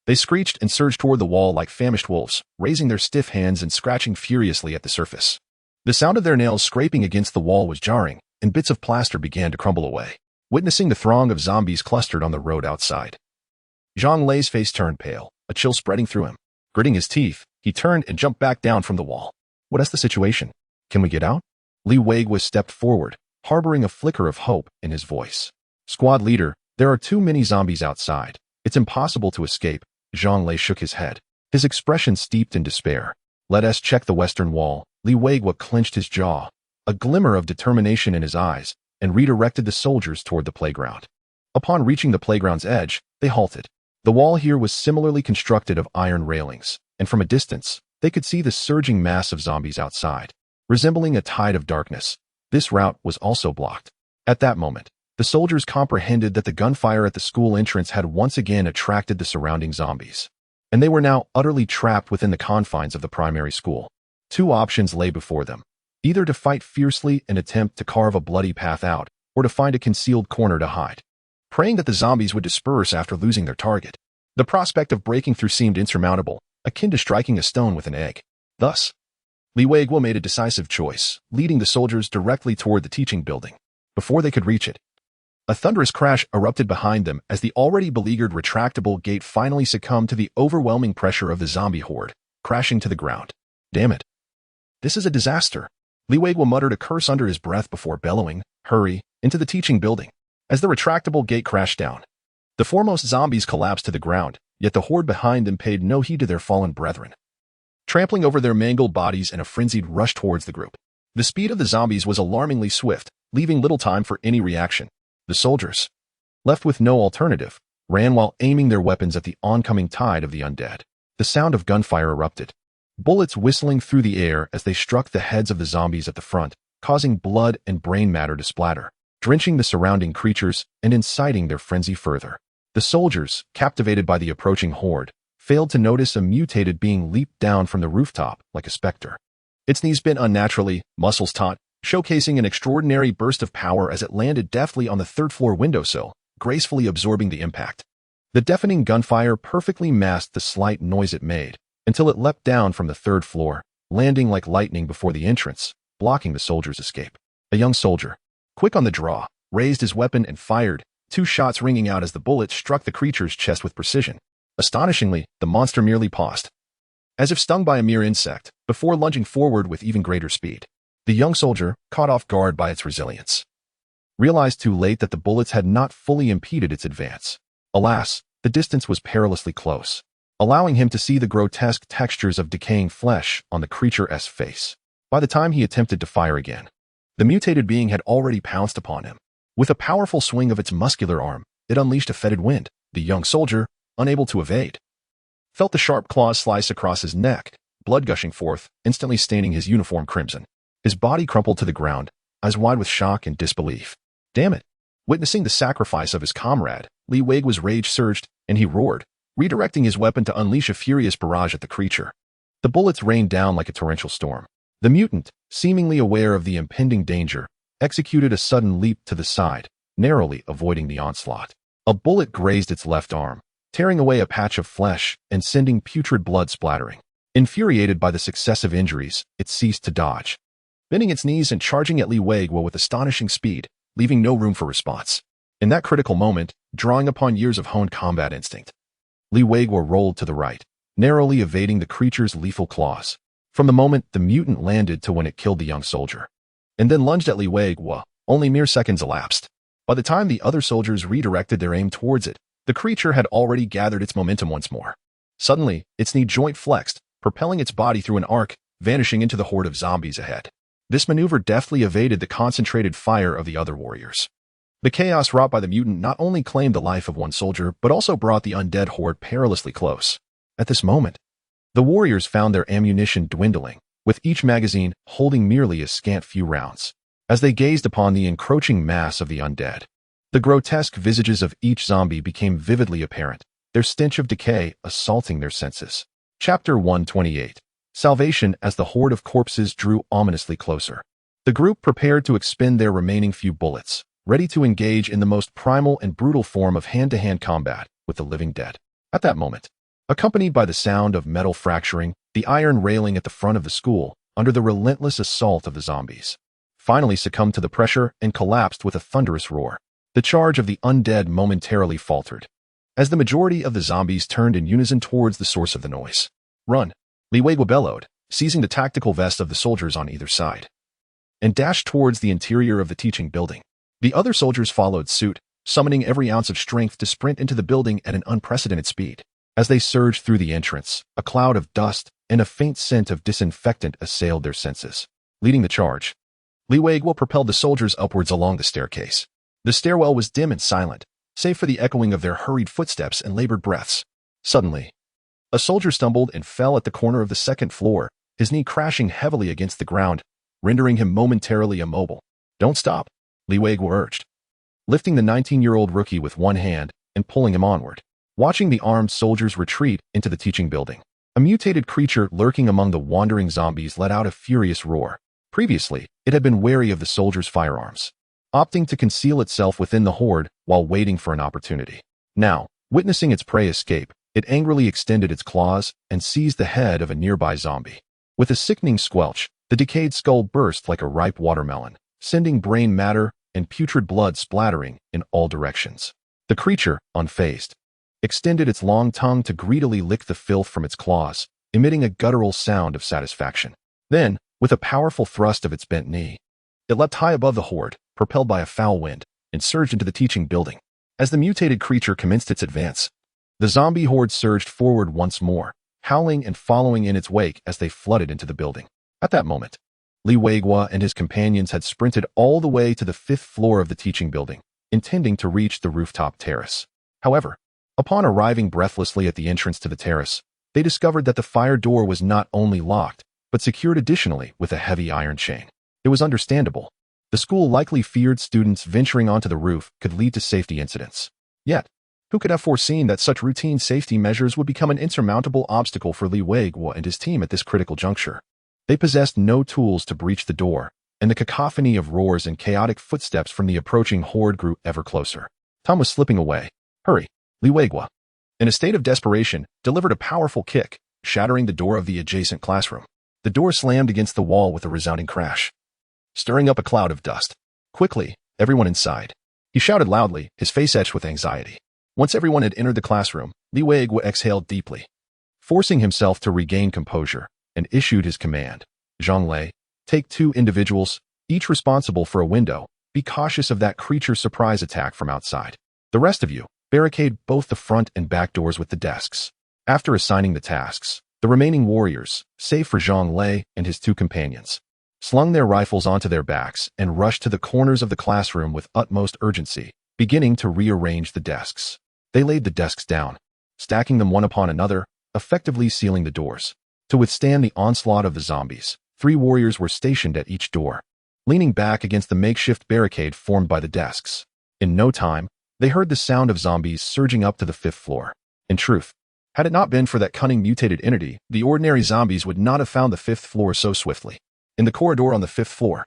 They screeched and surged toward the wall like famished wolves, raising their stiff hands and scratching furiously at the surface. The sound of their nails scraping against the wall was jarring, and bits of plaster began to crumble away. Witnessing the throng of zombies clustered on the road outside, Zhang Lei's face turned pale, a chill spreading through him. Gritting his teeth, he turned and jumped back down from the wall. What is the situation? Can we get out? Li Weigua stepped forward, harboring a flicker of hope in his voice. Squad leader, there are too many zombies outside. It's impossible to escape. Zhang Lei shook his head, his expression steeped in despair. Let us check the western wall. Li Weigua clenched his jaw, a glimmer of determination in his eyes, and redirected the soldiers toward the playground. Upon reaching the playground's edge, they halted. The wall here was similarly constructed of iron railings, and from a distance, they could see the surging mass of zombies outside. Resembling a tide of darkness, this route was also blocked. At that moment, the soldiers comprehended that the gunfire at the school entrance had once again attracted the surrounding zombies, and they were now utterly trapped within the confines of the primary school. Two options lay before them, either to fight fiercely and attempt to carve a bloody path out, or to find a concealed corner to hide, praying that the zombies would disperse after losing their target. The prospect of breaking through seemed insurmountable, akin to striking a stone with an egg. Thus, Li Weiguo made a decisive choice, leading the soldiers directly toward the teaching building. Before they could reach it, a thunderous crash erupted behind them as the already beleaguered retractable gate finally succumbed to the overwhelming pressure of the zombie horde, crashing to the ground. Damn it. This is a disaster. Li Weiguo muttered a curse under his breath before bellowing, "Hurry," into the teaching building. As the retractable gate crashed down, the foremost zombies collapsed to the ground, yet the horde behind them paid no heed to their fallen brethren, trampling over their mangled bodies in a frenzied rush towards the group. The speed of the zombies was alarmingly swift, leaving little time for any reaction. The soldiers, left with no alternative, ran while aiming their weapons at the oncoming tide of the undead. The sound of gunfire erupted, bullets whistling through the air as they struck the heads of the zombies at the front, causing blood and brain matter to splatter, drenching the surrounding creatures and inciting their frenzy further. The soldiers, captivated by the approaching horde, failed to notice a mutated being leap down from the rooftop like a specter. Its knees bent unnaturally, muscles taut, showcasing an extraordinary burst of power as it landed deftly on the third-floor windowsill, gracefully absorbing the impact. The deafening gunfire perfectly masked the slight noise it made, until it leapt down from the third floor, landing like lightning before the entrance, blocking the soldiers' escape. A young soldier, quick on the draw, raised his weapon and fired, 2 shots ringing out as the bullet struck the creature's chest with precision. Astonishingly, the monster merely paused, as if stung by a mere insect, before lunging forward with even greater speed. The young soldier, caught off guard by its resilience, realized too late that the bullets had not fully impeded its advance. Alas, the distance was perilously close, allowing him to see the grotesque textures of decaying flesh on the creature's face. By the time he attempted to fire again, the mutated being had already pounced upon him. With a powerful swing of its muscular arm, it unleashed a fetid wind. The young soldier, unable to evade, felt the sharp claws slice across his neck, blood gushing forth, instantly staining his uniform crimson. His body crumpled to the ground, eyes wide with shock and disbelief. Damn it! Witnessing the sacrifice of his comrade, Li Weiguo's rage surged, and he roared, redirecting his weapon to unleash a furious barrage at the creature. The bullets rained down like a torrential storm. The mutant, seemingly aware of the impending danger, executed a sudden leap to the side, narrowly avoiding the onslaught. A bullet grazed its left arm, tearing away a patch of flesh and sending putrid blood splattering. Infuriated by the successive injuries, it ceased to dodge, bending its knees and charging at Li Weiguo with astonishing speed, leaving no room for response. In that critical moment, drawing upon years of honed combat instinct, Li Weiguo rolled to the right, narrowly evading the creature's lethal claws. From the moment the mutant landed to when it killed the young soldier, and then lunged at Li Weiguo, only mere seconds elapsed. By the time the other soldiers redirected their aim towards it, the creature had already gathered its momentum once more. Suddenly, its knee joint flexed, propelling its body through an arc, vanishing into the horde of zombies ahead. This maneuver deftly evaded the concentrated fire of the other warriors. The chaos wrought by the mutant not only claimed the life of one soldier, but also brought the undead horde perilously close. At this moment, the warriors found their ammunition dwindling, with each magazine holding merely a scant few rounds. As they gazed upon the encroaching mass of the undead, the grotesque visages of each zombie became vividly apparent, their stench of decay assaulting their senses. Chapter 128. Salvation. As the horde of corpses drew ominously closer, the group prepared to expend their remaining few bullets, ready to engage in the most primal and brutal form of hand-to-hand combat with the living dead. At that moment, accompanied by the sound of metal fracturing, the iron railing at the front of the school, under the relentless assault of the zombies, finally succumbed to the pressure and collapsed with a thunderous roar. The charge of the undead momentarily faltered, as the majority of the zombies turned in unison towards the source of the noise. "Run!" Li Weiguo bellowed, seizing the tactical vest of the soldiers on either side, and dashed towards the interior of the teaching building. The other soldiers followed suit, summoning every ounce of strength to sprint into the building at an unprecedented speed. As they surged through the entrance, a cloud of dust and a faint scent of disinfectant assailed their senses. Leading the charge, Li Weiguo propelled the soldiers upwards along the staircase. The stairwell was dim and silent, save for the echoing of their hurried footsteps and labored breaths. Suddenly, a soldier stumbled and fell at the corner of the second floor, his knee crashing heavily against the ground, rendering him momentarily immobile. "Don't stop," Li Weiguo urged, lifting the 19-year-old rookie with one hand and pulling him onward. Watching the armed soldiers retreat into the teaching building, a mutated creature lurking among the wandering zombies let out a furious roar. Previously, it had been wary of the soldiers' firearms, opting to conceal itself within the horde while waiting for an opportunity. Now, witnessing its prey escape, it angrily extended its claws and seized the head of a nearby zombie. With a sickening squelch, the decayed skull burst like a ripe watermelon, sending brain matter and putrid blood splattering in all directions. The creature, unfazed, extended its long tongue to greedily lick the filth from its claws, emitting a guttural sound of satisfaction. Then, with a powerful thrust of its bent knee, it leapt high above the horde, propelled by a foul wind, and surged into the teaching building. As the mutated creature commenced its advance, the zombie horde surged forward once more, howling and following in its wake as they flooded into the building. At that moment, Li Weiguo and his companions had sprinted all the way to the 5th floor of the teaching building, intending to reach the rooftop terrace. However, upon arriving breathlessly at the entrance to the terrace, they discovered that the fire door was not only locked, but secured additionally with a heavy iron chain. It was understandable. The school likely feared students venturing onto the roof could lead to safety incidents. Yet, who could have foreseen that such routine safety measures would become an insurmountable obstacle for Li Weiguo and his team at this critical juncture? They possessed no tools to breach the door, and the cacophony of roars and chaotic footsteps from the approaching horde grew ever closer. Tom was slipping away. "Hurry!" Li Weiguo, in a state of desperation, delivered a powerful kick, shattering the door of the adjacent classroom. The door slammed against the wall with a resounding crash, stirring up a cloud of dust. "Quickly, everyone inside!" He shouted loudly, his face etched with anxiety. Once everyone had entered the classroom, Li Weiguo exhaled deeply, forcing himself to regain composure, and issued his command. "Zhang, take 2 individuals, each responsible for a window. Be cautious of that creature's surprise attack from outside. The rest of you, barricade both the front and back doors with the desks." After assigning the tasks, the remaining warriors, save for Zhang and his 2 companions, slung their rifles onto their backs and rushed to the corners of the classroom with utmost urgency, beginning to rearrange the desks. They laid the desks down, stacking them one upon another, effectively sealing the doors. To withstand the onslaught of the zombies, 3 warriors were stationed at each door, leaning back against the makeshift barricade formed by the desks. In no time, they heard the sound of zombies surging up to the 5th floor. In truth, had it not been for that cunning mutated entity, the ordinary zombies would not have found the 5th floor so swiftly. In the corridor on the 5th floor,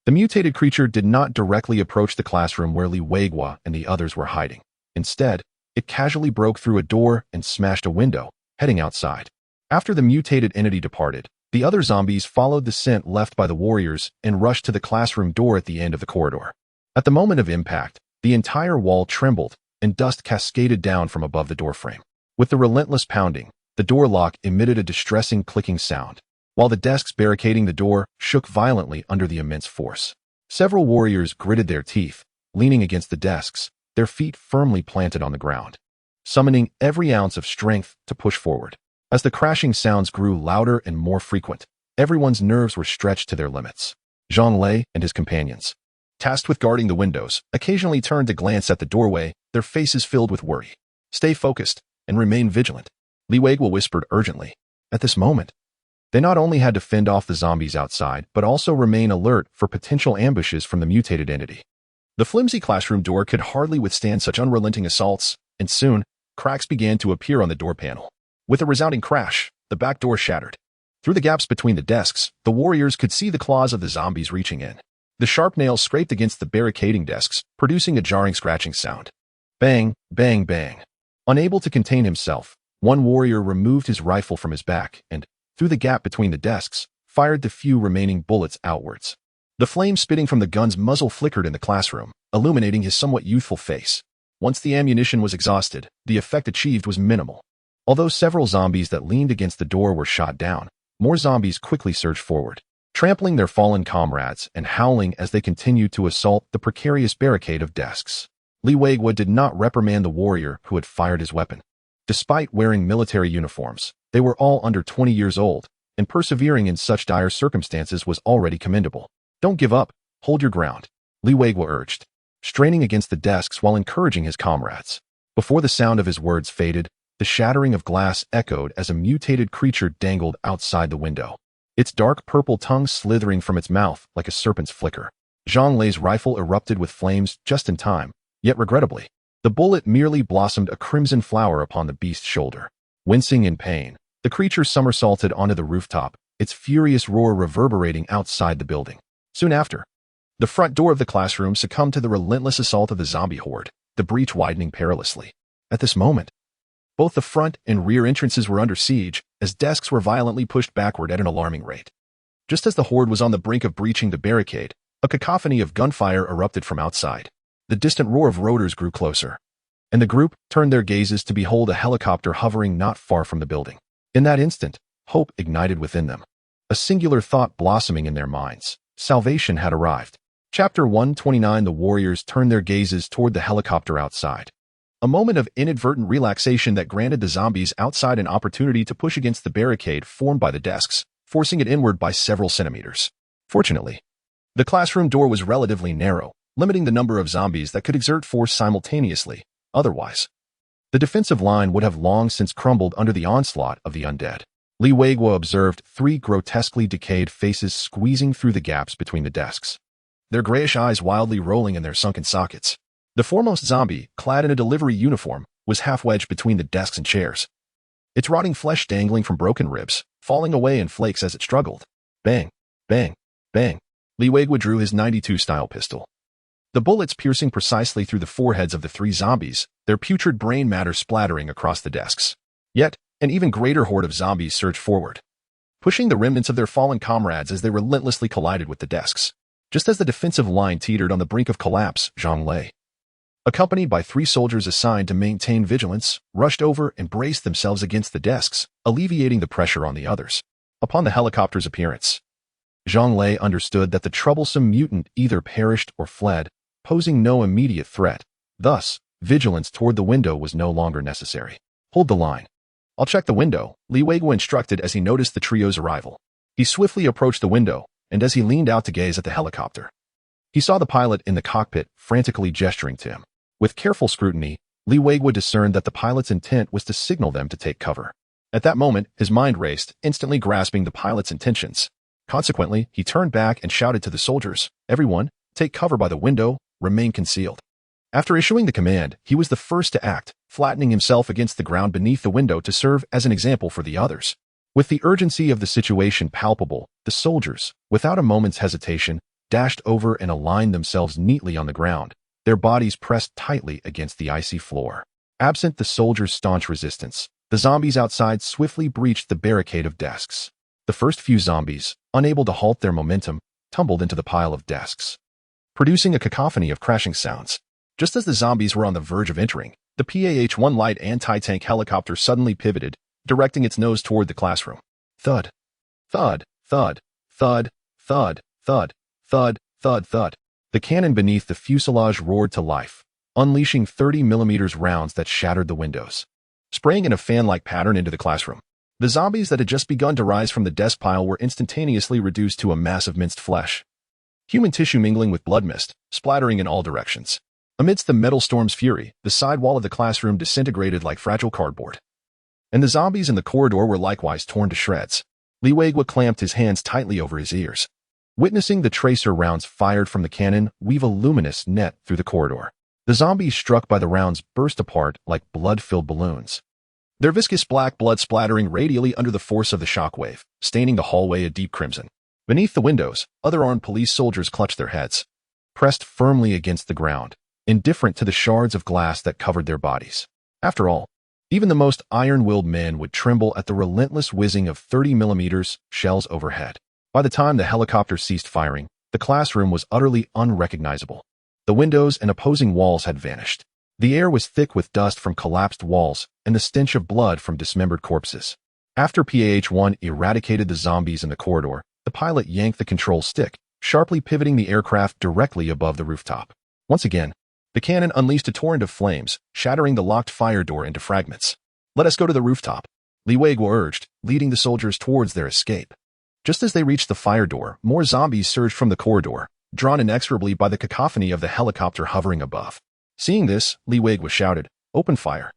the mutated creature did not directly approach the classroom where Li Weiguo and the others were hiding. Instead, it casually broke through a door and smashed a window, heading outside. After the mutated entity departed, the other zombies followed the scent left by the warriors and rushed to the classroom door at the end of the corridor. At the moment of impact, the entire wall trembled, and dust cascaded down from above the doorframe. With the relentless pounding, the door lock emitted a distressing clicking sound, while the desks barricading the door shook violently under the immense force. Several warriors gritted their teeth, leaning against the desks, their feet firmly planted on the ground, summoning every ounce of strength to push forward. As the crashing sounds grew louder and more frequent, everyone's nerves were stretched to their limits. Zhang and his companions, tasked with guarding the windows, occasionally turned to glance at the doorway, their faces filled with worry. "Stay focused and remain vigilant," Li Weiguo whispered urgently. At this moment, they not only had to fend off the zombies outside, but also remain alert for potential ambushes from the mutated entity. The flimsy classroom door could hardly withstand such unrelenting assaults, and soon, cracks began to appear on the door panel. With a resounding crash, the back door shattered. Through the gaps between the desks, the warriors could see the claws of the zombies reaching in. The sharp nails scraped against the barricading desks, producing a jarring scratching sound. Bang, bang, bang. Unable to contain himself, one warrior removed his rifle from his back and, through the gap between the desks, fired the few remaining bullets outwards. The flame spitting from the gun's muzzle flickered in the classroom, illuminating his somewhat youthful face. Once the ammunition was exhausted, the effect achieved was minimal. Although several zombies that leaned against the door were shot down, more zombies quickly surged forward, trampling their fallen comrades and howling as they continued to assault the precarious barricade of desks. Li Weiguo did not reprimand the warrior who had fired his weapon. Despite wearing military uniforms, they were all under 20 years old, and persevering in such dire circumstances was already commendable. "Don't give up," Hold your ground, Li Weigua urged, straining against the desks while encouraging his comrades. Before the sound of his words faded, the shattering of glass echoed as a mutated creature dangled outside the window, its dark purple tongue slithering from its mouth like a serpent's flicker. Zhang Lei's rifle erupted with flames just in time, yet regrettably, the bullet merely blossomed a crimson flower upon the beast's shoulder. Wincing in pain, the creature somersaulted onto the rooftop, its furious roar reverberating outside the building. Soon after, the front door of the classroom succumbed to the relentless assault of the zombie horde, the breach widening perilously. At this moment, both the front and rear entrances were under siege, as desks were violently pushed backward at an alarming rate. Just as the horde was on the brink of breaching the barricade, a cacophony of gunfire erupted from outside. The distant roar of rotors grew closer, and the group turned their gazes to behold a helicopter hovering not far from the building. In that instant, hope ignited within them, a singular thought blossoming in their minds. Salvation had arrived. Chapter 129. The warriors turned their gazes toward the helicopter outside. A moment of inadvertent relaxation that granted the zombies outside an opportunity to push against the barricade formed by the desks, forcing it inward by several centimeters. Fortunately, the classroom door was relatively narrow, limiting the number of zombies that could exert force simultaneously. Otherwise, the defensive line would have long since crumbled under the onslaught of the undead. Li Weigua observed 3 grotesquely decayed faces squeezing through the gaps between the desks, their grayish eyes wildly rolling in their sunken sockets. The foremost zombie, clad in a delivery uniform, was half-wedged between the desks and chairs, its rotting flesh dangling from broken ribs, falling away in flakes as it struggled. Bang, bang, bang. Li Weigua drew his 92 style pistol, the bullets piercing precisely through the foreheads of the 3 zombies, their putrid brain matter splattering across the desks. Yet, an even greater horde of zombies surged forward, pushing the remnants of their fallen comrades as they relentlessly collided with the desks. Just as the defensive line teetered on the brink of collapse, Zhang Lei, accompanied by 3 soldiers assigned to maintain vigilance, rushed over and braced themselves against the desks, alleviating the pressure on the others. Upon the helicopter's appearance, Zhang Lei understood that the troublesome mutant either perished or fled, posing no immediate threat. Thus, vigilance toward the window was no longer necessary. Hold the line. I'll check the window, Li Weigua instructed as he noticed the trio's arrival. He swiftly approached the window, and as he leaned out to gaze at the helicopter, he saw the pilot in the cockpit frantically gesturing to him. With careful scrutiny, Li Weigua discerned that the pilot's intent was to signal them to take cover. At that moment, his mind raced, instantly grasping the pilot's intentions. Consequently, he turned back and shouted to the soldiers, "Everyone, take cover by the window, remain concealed." After issuing the command, he was the first to act, flattening himself against the ground beneath the window to serve as an example for the others. With the urgency of the situation palpable, the soldiers, without a moment's hesitation, dashed over and aligned themselves neatly on the ground, their bodies pressed tightly against the icy floor. Absent the soldiers' staunch resistance, the zombies outside swiftly breached the barricade of desks. The first few zombies, unable to halt their momentum, tumbled into the pile of desks, producing a cacophony of crashing sounds. Just as the zombies were on the verge of entering, the PAH-1 light anti-tank helicopter suddenly pivoted, directing its nose toward the classroom. Thud, thud, thud, thud, thud, thud, thud, thud, thud. The cannon beneath the fuselage roared to life, unleashing 30mm rounds that shattered the windows, spraying in a fan-like pattern into the classroom. The zombies that had just begun to rise from the desk pile were instantaneously reduced to a mass of minced flesh, human tissue mingling with blood mist, splattering in all directions. Amidst the metal storm's fury, the side wall of the classroom disintegrated like fragile cardboard, and the zombies in the corridor were likewise torn to shreds. Li Weigua clamped his hands tightly over his ears, witnessing the tracer rounds fired from the cannon weave a luminous net through the corridor. The zombies struck by the rounds burst apart like blood-filled balloons, their viscous black blood splattering radially under the force of the shockwave, staining the hallway a deep crimson. Beneath the windows, other armed police soldiers clutched their heads, pressed firmly against the ground, indifferent to the shards of glass that covered their bodies. After all, even the most iron-willed men would tremble at the relentless whizzing of 30mm shells overhead. By the time the helicopter ceased firing, the classroom was utterly unrecognizable. The windows and opposing walls had vanished. The air was thick with dust from collapsed walls and the stench of blood from dismembered corpses. After PAH-1 eradicated the zombies in the corridor, the pilot yanked the control stick, sharply pivoting the aircraft directly above the rooftop. Once again, the cannon unleashed a torrent of flames, shattering the locked fire door into fragments. "Let us go to the rooftop," Li Weigua urged, leading the soldiers towards their escape. Just as they reached the fire door, more zombies surged from the corridor, drawn inexorably by the cacophony of the helicopter hovering above. Seeing this, Li Weiguo shouted, "Open fire."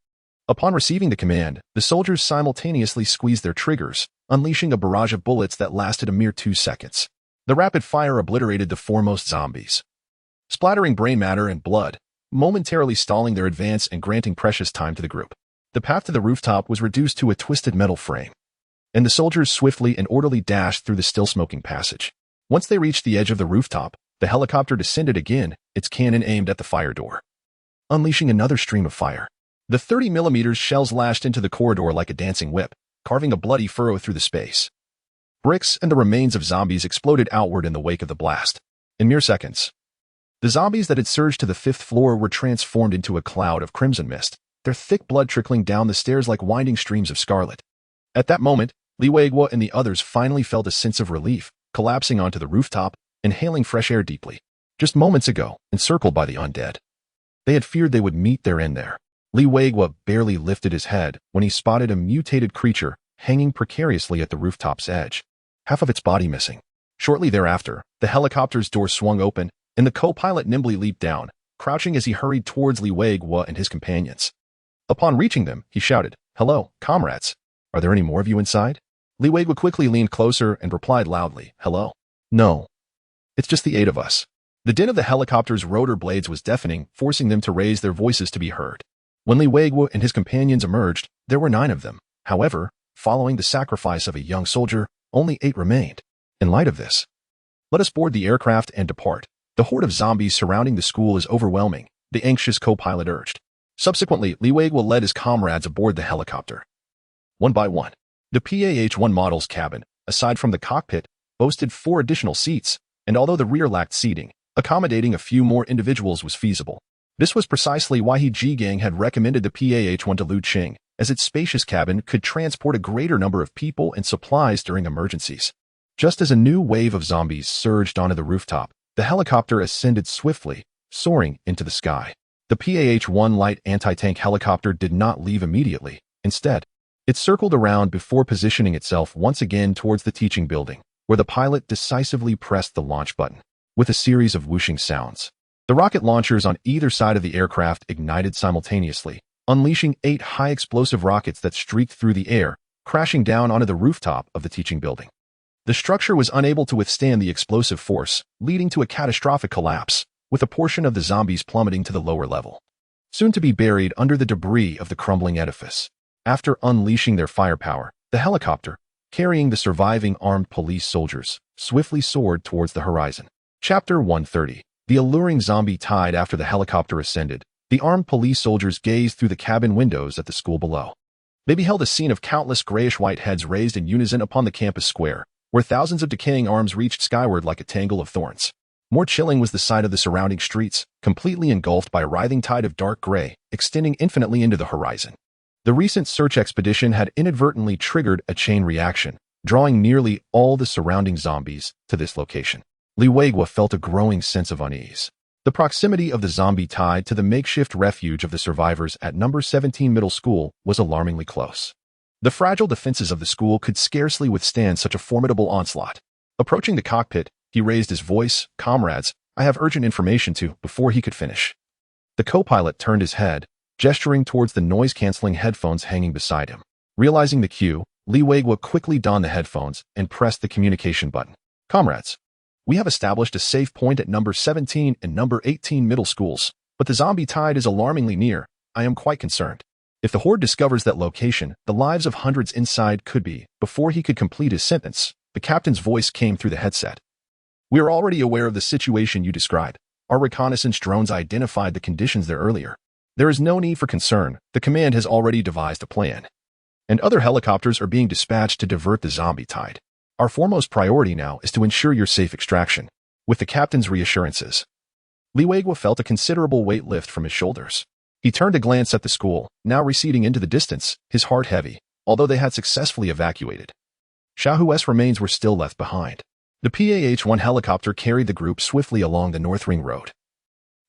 Upon receiving the command, the soldiers simultaneously squeezed their triggers, unleashing a barrage of bullets that lasted a mere 2 seconds. The rapid fire obliterated the foremost zombies, splattering brain matter and blood, momentarily stalling their advance and granting precious time to the group. The path to the rooftop was reduced to a twisted metal frame, and the soldiers swiftly and orderly dashed through the still-smoking passage. Once they reached the edge of the rooftop, the helicopter descended again, its cannon aimed at the fire door, unleashing another stream of fire. The 30mm shells lashed into the corridor like a dancing whip, carving a bloody furrow through the space. Bricks and the remains of zombies exploded outward in the wake of the blast. In mere seconds, the zombies that had surged to the 5th floor were transformed into a cloud of crimson mist, their thick blood trickling down the stairs like winding streams of scarlet. At that moment, Li Weiguo and the others finally felt a sense of relief, collapsing onto the rooftop, inhaling fresh air deeply. Just moments ago, encircled by the undead, they had feared they would meet their end there. Li Weiguo barely lifted his head when he spotted a mutated creature hanging precariously at the rooftop's edge, half of its body missing. Shortly thereafter, the helicopter's door swung open, and the co-pilot nimbly leaped down, crouching as he hurried towards Li Weiguo and his companions. Upon reaching them, he shouted, "Hello, comrades. Are there any more of you inside?" Li Weiguo quickly leaned closer and replied loudly, "Hello. No. It's just the 8 of us." The din of the helicopter's rotor blades was deafening, forcing them to raise their voices to be heard. When Li Weiguo and his companions emerged, there were 9 of them. However, following the sacrifice of a young soldier, only 8 remained. In light of this, let us board the aircraft and depart. The horde of zombies surrounding the school is overwhelming, the anxious co-pilot urged. Subsequently, Li Weiguo led his comrades aboard the helicopter. One by one, the PAH-1 model's cabin, aside from the cockpit, boasted 4 additional seats, and although the rear lacked seating, accommodating a few more individuals was feasible. This was precisely why Ji Gang had recommended the PAH-1 to Lu Cheng, as its spacious cabin could transport a greater number of people and supplies during emergencies. Just as a new wave of zombies surged onto the rooftop, the helicopter ascended swiftly, soaring into the sky. The PAH-1 light anti-tank helicopter did not leave immediately. Instead, it circled around before positioning itself once again towards the teaching building, where the pilot decisively pressed the launch button. With a series of whooshing sounds, the rocket launchers on either side of the aircraft ignited simultaneously, unleashing 8 high-explosive rockets that streaked through the air, crashing down onto the rooftop of the teaching building. The structure was unable to withstand the explosive force, leading to a catastrophic collapse, with a portion of the zombies plummeting to the lower level, soon to be buried under the debris of the crumbling edifice. After unleashing their firepower, the helicopter, carrying the surviving armed police soldiers, swiftly soared towards the horizon. Chapter 130. The alluring zombie tide. After the helicopter ascended, the armed police soldiers gazed through the cabin windows at the school below. They beheld a scene of countless grayish-white heads raised in unison upon the campus square, where thousands of decaying arms reached skyward like a tangle of thorns. More chilling was the sight of the surrounding streets, completely engulfed by a writhing tide of dark gray, extending infinitely into the horizon. The recent search expedition had inadvertently triggered a chain reaction, drawing nearly all the surrounding zombies to this location. Li Weiguo felt a growing sense of unease. The proximity of the zombie tide to the makeshift refuge of the survivors at number 17 middle school was alarmingly close. The fragile defenses of the school could scarcely withstand such a formidable onslaught. Approaching the cockpit, he raised his voice, "Comrades, I have urgent information to," before he could finish. The co-pilot turned his head, gesturing towards the noise-canceling headphones hanging beside him. Realizing the cue, Li Weiguo quickly donned the headphones and pressed the communication button. "Comrades, we have established a safe point at number 17 and number 18 middle schools, but the zombie tide is alarmingly near. I am quite concerned. If the horde discovers that location, the lives of hundreds inside could be." Before he could complete his sentence, the captain's voice came through the headset. "We are already aware of the situation you describe. Our reconnaissance drones identified the conditions there earlier. There is no need for concern. The command has already devised a plan, and other helicopters are being dispatched to divert the zombie tide. Our foremost priority now is to ensure your safe extraction." With the captain's reassurances, Li Weiguo felt a considerable weight lift from his shoulders. He turned to glance at the school, now receding into the distance, his heart heavy, although they had successfully evacuated. Xiaohu's remains were still left behind. The PAH-1 helicopter carried the group swiftly along the North Ring Road,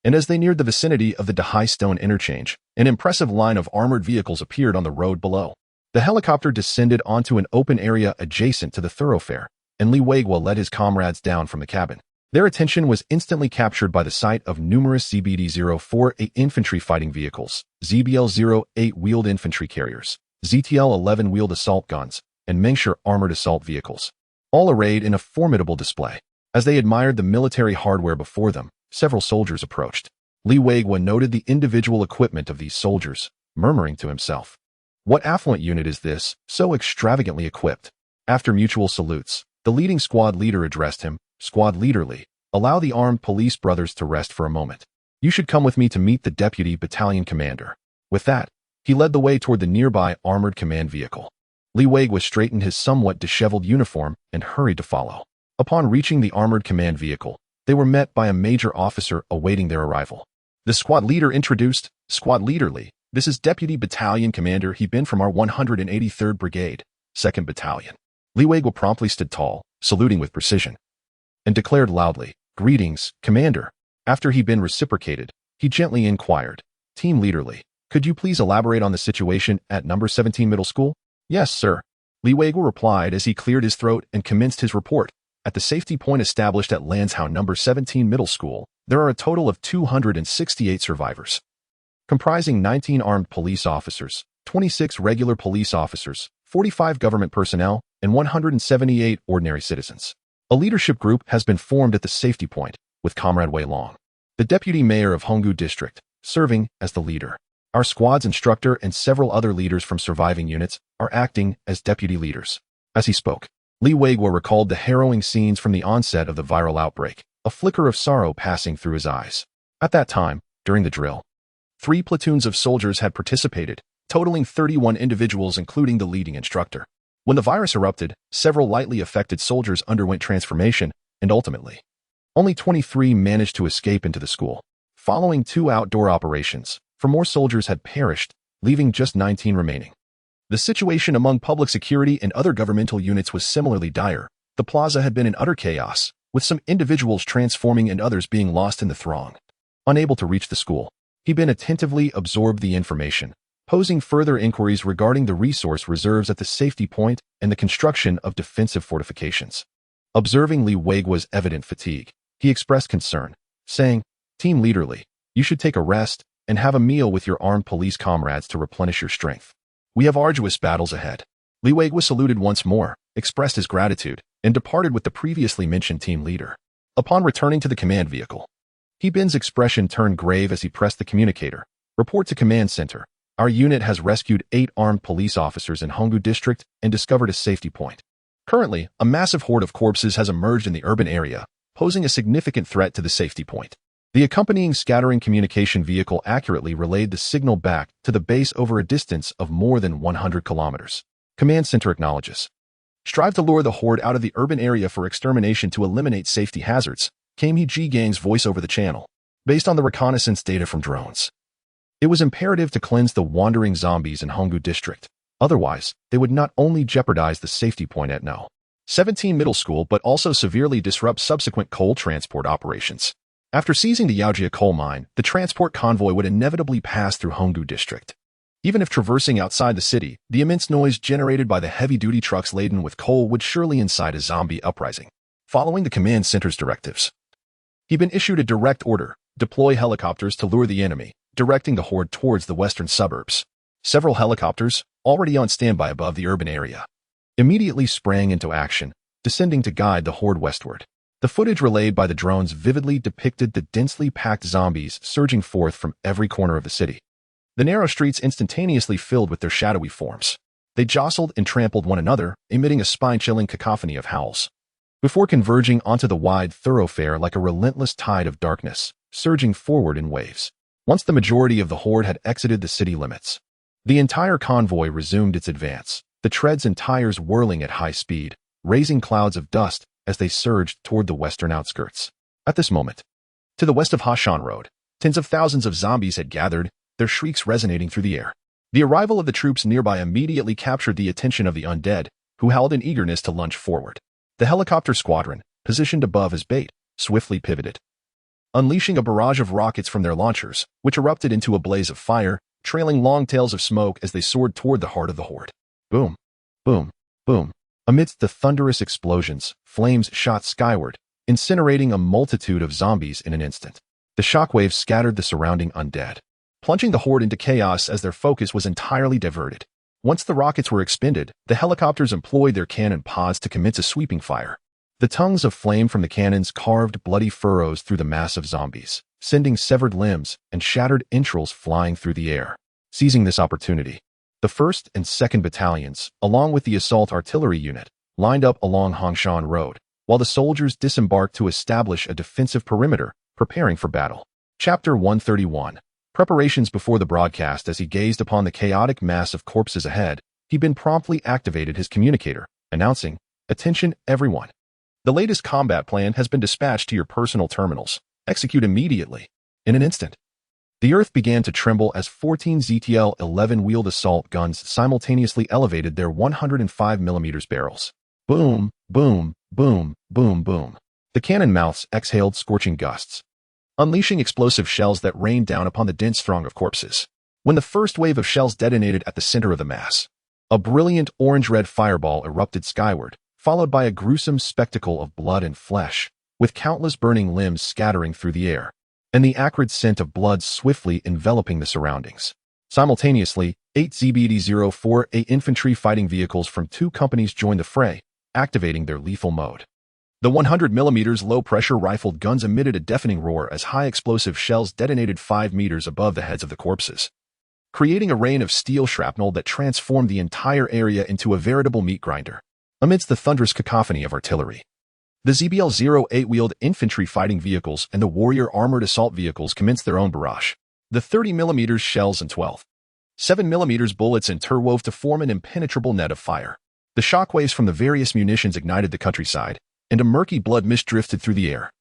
and as they neared the vicinity of the Dahai Stone interchange, an impressive line of armored vehicles appeared on the road below. The helicopter descended onto an open area adjacent to the thoroughfare, and Li Weiguo led his comrades down from the cabin. Their attention was instantly captured by the sight of numerous ZBD-048 infantry fighting vehicles, ZBL-08 wheeled infantry carriers, ZTL-11 wheeled assault guns, and Mengshire armored assault vehicles, all arrayed in a formidable display. As they admired the military hardware before them, several soldiers approached. Li Weiguo noted the individual equipment of these soldiers, murmuring to himself, "What affluent unit is this, so extravagantly equipped?" After mutual salutes, the leading squad leader addressed him, "Squad Leader Li, allow the armed police brothers to rest for a moment. You should come with me to meet the deputy battalion commander." With that, he led the way toward the nearby armored command vehicle. Li Weiguo straightened his somewhat disheveled uniform and hurried to follow. Upon reaching the armored command vehicle, they were met by a major officer awaiting their arrival. The squad leader introduced, "Squad Leader Li, this is Deputy Battalion Commander He Bin from our 183rd Brigade, 2nd Battalion." Li Weiguo promptly stood tall, saluting with precision, and declared loudly, "Greetings, Commander." After He Bin reciprocated, he gently inquired, "Team Leader Li, could you please elaborate on the situation at number 17 Middle School?" "Yes, sir," Li Weiguo replied as he cleared his throat and commenced his report. At the safety point established at Landshau number 17 Middle School, there are a total of 268 survivors, comprising 19 armed police officers, 26 regular police officers, 45 government personnel, and 178 ordinary citizens. A leadership group has been formed at the safety point, with Comrade Wei Long, the deputy mayor of Honggu District, serving as the leader. Our squad's instructor and several other leaders from surviving units are acting as deputy leaders. As he spoke, Li Weiguo recalled the harrowing scenes from the onset of the viral outbreak, a flicker of sorrow passing through his eyes. At that time, during the drill, 3 platoons of soldiers had participated, totaling 31 individuals including the leading instructor. When the virus erupted, several lightly affected soldiers underwent transformation, and ultimately, only 23 managed to escape into the school. Following 2 outdoor operations, 4 more soldiers had perished, leaving just 19 remaining. The situation among public security and other governmental units was similarly dire. The plaza had been in utter chaos, with some individuals transforming and others being lost in the throng. Unable to reach the school, He Bin attentively absorbed the information, posing further inquiries regarding the resource reserves at the safety point and the construction of defensive fortifications. Observing Li Weiguo's evident fatigue, he expressed concern, saying, "Team Leader Li, you should take a rest and have a meal with your armed police comrades to replenish your strength. We have arduous battles ahead." Li Weiguo saluted once more, expressed his gratitude, and departed with the previously mentioned team leader. Upon returning to the command vehicle, He Bin's expression turned grave as he pressed the communicator. "Report to command center. Our unit has rescued 8 armed police officers in Honggu District and discovered a safety point. Currently, a massive horde of corpses has emerged in the urban area, posing a significant threat to the safety point." The accompanying scattering communication vehicle accurately relayed the signal back to the base over a distance of more than 100 kilometers. Command center acknowledges. "Strive to lure the horde out of the urban area for extermination to eliminate safety hazards," came He Ji Gang's voice over the channel. Based on the reconnaissance data from drones, it was imperative to cleanse the wandering zombies in Honggu District. Otherwise, they would not only jeopardize the safety point at No. 17 Middle School but also severely disrupt subsequent coal transport operations. After seizing the Yaojia coal mine, the transport convoy would inevitably pass through Honggu District. Even if traversing outside the city, the immense noise generated by the heavy-duty trucks laden with coal would surely incite a zombie uprising. Following the command center's directives, He Bin issued a direct order, deploy helicopters to lure the enemy, directing the horde towards the western suburbs. Several helicopters, already on standby above the urban area, immediately sprang into action, descending to guide the horde westward. The footage relayed by the drones vividly depicted the densely packed zombies surging forth from every corner of the city. The narrow streets instantaneously filled with their shadowy forms. They jostled and trampled one another, emitting a spine-chilling cacophony of howls, before converging onto the wide thoroughfare like a relentless tide of darkness, surging forward in waves. Once the majority of the horde had exited the city limits, the entire convoy resumed its advance, the treads and tires whirling at high speed, raising clouds of dust as they surged toward the western outskirts. At this moment, to the west of Hashan Road, tens of thousands of zombies had gathered, their shrieks resonating through the air. The arrival of the troops nearby immediately captured the attention of the undead, who howled in eagerness to lunge forward. The helicopter squadron, positioned above as bait, swiftly pivoted, unleashing a barrage of rockets from their launchers, which erupted into a blaze of fire, trailing long tails of smoke as they soared toward the heart of the horde. Boom, boom, boom. Amidst the thunderous explosions, flames shot skyward, incinerating a multitude of zombies in an instant. The shockwaves scattered the surrounding undead, plunging the horde into chaos as their focus was entirely diverted. Once the rockets were expended, the helicopters employed their cannon pods to commence a sweeping fire. The tongues of flame from the cannons carved bloody furrows through the mass of zombies, sending severed limbs and shattered entrails flying through the air. Seizing this opportunity, the 1st and 2nd Battalions, along with the assault artillery unit, lined up along Hongshan Road, while the soldiers disembarked to establish a defensive perimeter, preparing for battle. Chapter 131. Preparations before the broadcast. As he gazed upon the chaotic mass of corpses ahead, He promptly activated his communicator, announcing, "Attention, everyone. The latest combat plan has been dispatched to your personal terminals. Execute immediately." In an instant, the earth began to tremble as 14 ZTL-11 wheeled assault guns simultaneously elevated their 105mm barrels. Boom, boom, boom, boom, boom. The cannon mouths exhaled scorching gusts, unleashing explosive shells that rained down upon the dense throng of corpses. When the first wave of shells detonated at the center of the mass, a brilliant orange-red fireball erupted skyward, followed by a gruesome spectacle of blood and flesh, with countless burning limbs scattering through the air, and the acrid scent of blood swiftly enveloping the surroundings. Simultaneously, 8 ZBD-04A infantry fighting vehicles from 2 companies joined the fray, activating their lethal mode. The 100mm low-pressure rifled guns emitted a deafening roar as high-explosive shells detonated 5 meters above the heads of the corpses, creating a rain of steel shrapnel that transformed the entire area into a veritable meat grinder. Amidst the thunderous cacophony of artillery, the ZBL-08 wheeled infantry fighting vehicles and the Warrior armored assault vehicles commenced their own barrage. The 30mm shells and 12.7mm bullets interwove to form an impenetrable net of fire. The shockwaves from the various munitions ignited the countryside, and a murky blood mist drifted through the air,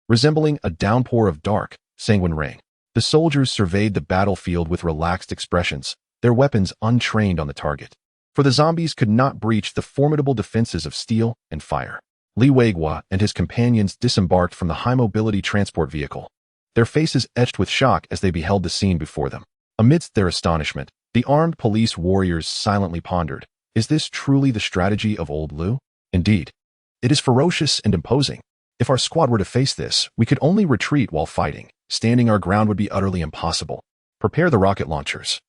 resembling a downpour of dark, sanguine rain. The soldiers surveyed the battlefield with relaxed expressions, their weapons untrained on the target, for the zombies could not breach the formidable defenses of steel and fire. Li Weigua and his companions disembarked from the high-mobility transport vehicle, their faces etched with shock as they beheld the scene before them. Amidst their astonishment, the armed police warriors silently pondered, "Is this truly the strategy of Old Liu? Indeed, it is ferocious and imposing. If our squad were to face this, we could only retreat while fighting. Standing our ground would be utterly impossible. Prepare the rocket launchers.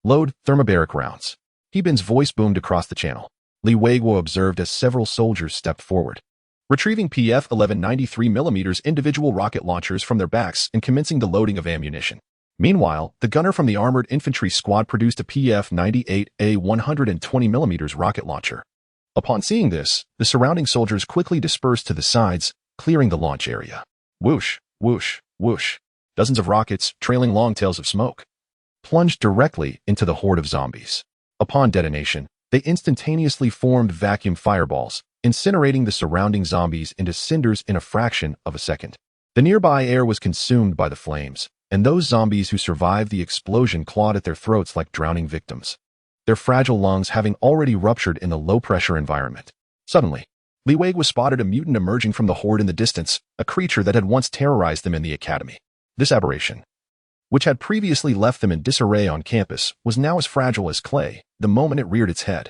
Load thermobaric rounds." Heban's voice boomed across the channel. Li Weiguo observed as several soldiers stepped forward, retrieving PF-11 93mm individual rocket launchers from their backs and commencing the loading of ammunition. Meanwhile, the gunner from the armored infantry squad produced a PF-98A 120mm rocket launcher. Upon seeing this, the surrounding soldiers quickly dispersed to the sides, clearing the launch area. Whoosh, whoosh, whoosh. Dozens of rockets, trailing long tails of smoke, plunged directly into the horde of zombies. Upon detonation, they instantaneously formed vacuum fireballs, incinerating the surrounding zombies into cinders in a fraction of a second. The nearby air was consumed by the flames, and those zombies who survived the explosion clawed at their throats like drowning victims, their fragile lungs having already ruptured in the low-pressure environment. Suddenly, Li Weiguo spotted a mutant emerging from the horde in the distance, a creature that had once terrorized them in the academy. This aberration, which had previously left them in disarray on campus, was now as fragile as clay the moment it reared its head.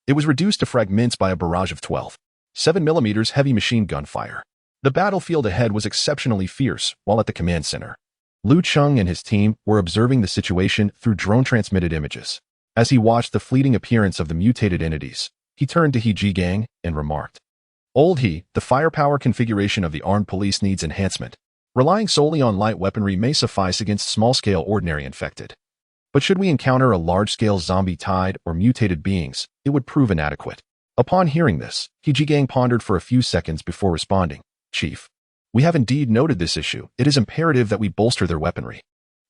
It was reduced to fragments by a barrage of 12.7mm heavy machine gun fire. The battlefield ahead was exceptionally fierce, while at the command center, Lu Cheng and his team were observing the situation through drone-transmitted images. As he watched the fleeting appearance of the mutated entities, he turned to He Jigang and remarked, "Old He, the firepower configuration of the armed police needs enhancement. Relying solely on light weaponry may suffice against small-scale ordinary infected. But should we encounter a large-scale zombie tide or mutated beings, it would prove inadequate." Upon hearing this, He Jigang pondered for a few seconds before responding, "Chief, we have indeed noted this issue. It is imperative that we bolster their weaponry.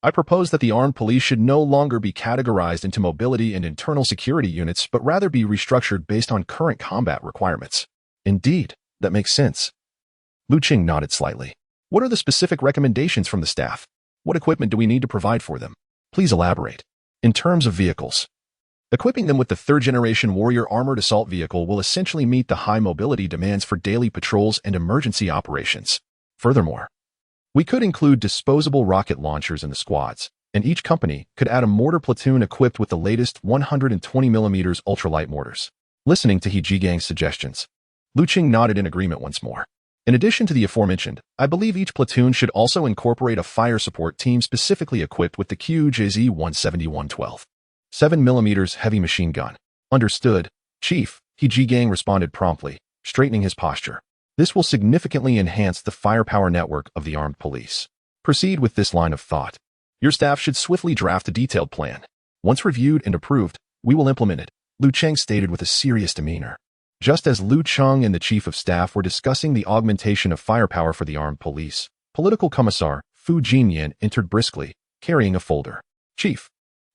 I propose that the armed police should no longer be categorized into mobility and internal security units, but rather be restructured based on current combat requirements." "Indeed, that makes sense." Lu Qing nodded slightly. "What are the specific recommendations from the staff? What equipment do we need to provide for them? Please elaborate." "In terms of vehicles, equipping them with the 3rd-generation Warrior armored assault vehicle will essentially meet the high mobility demands for daily patrols and emergency operations. Furthermore, we could include disposable rocket launchers in the squads, and each company could add a mortar platoon equipped with the latest 120mm ultralight mortars." Listening to He Jigang's suggestions, Lu Qing nodded in agreement once more. In addition to the aforementioned, I believe each platoon should also incorporate a fire support team specifically equipped with the QJZ-171-12 7mm heavy machine gun. Understood, Chief, Gang responded promptly, straightening his posture. This will significantly enhance the firepower network of the armed police. Proceed with this line of thought. Your staff should swiftly draft a detailed plan. Once reviewed and approved, we will implement it, Lu Cheng stated with a serious demeanor. Just as Lu Cheng and the Chief of Staff were discussing the augmentation of firepower for the armed police, Political Commissar Fu Jinyan entered briskly, carrying a folder. Chief,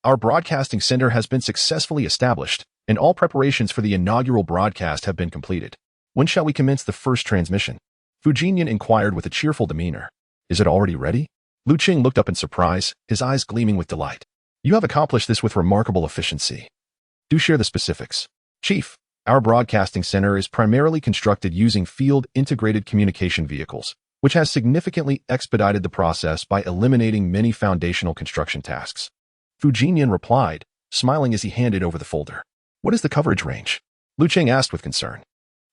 our broadcasting center has been successfully established, and all preparations for the inaugural broadcast have been completed. When shall we commence the first transmission? Fu Jinyan inquired with a cheerful demeanor. Is it already ready? Lu Cheng looked up in surprise, his eyes gleaming with delight. You have accomplished this with remarkable efficiency. Do share the specifics. Chief, our broadcasting center is primarily constructed using field-integrated communication vehicles, which has significantly expedited the process by eliminating many foundational construction tasks. Fu Jinyan replied, smiling as he handed over the folder. What is the coverage range? Lu Cheng asked with concern.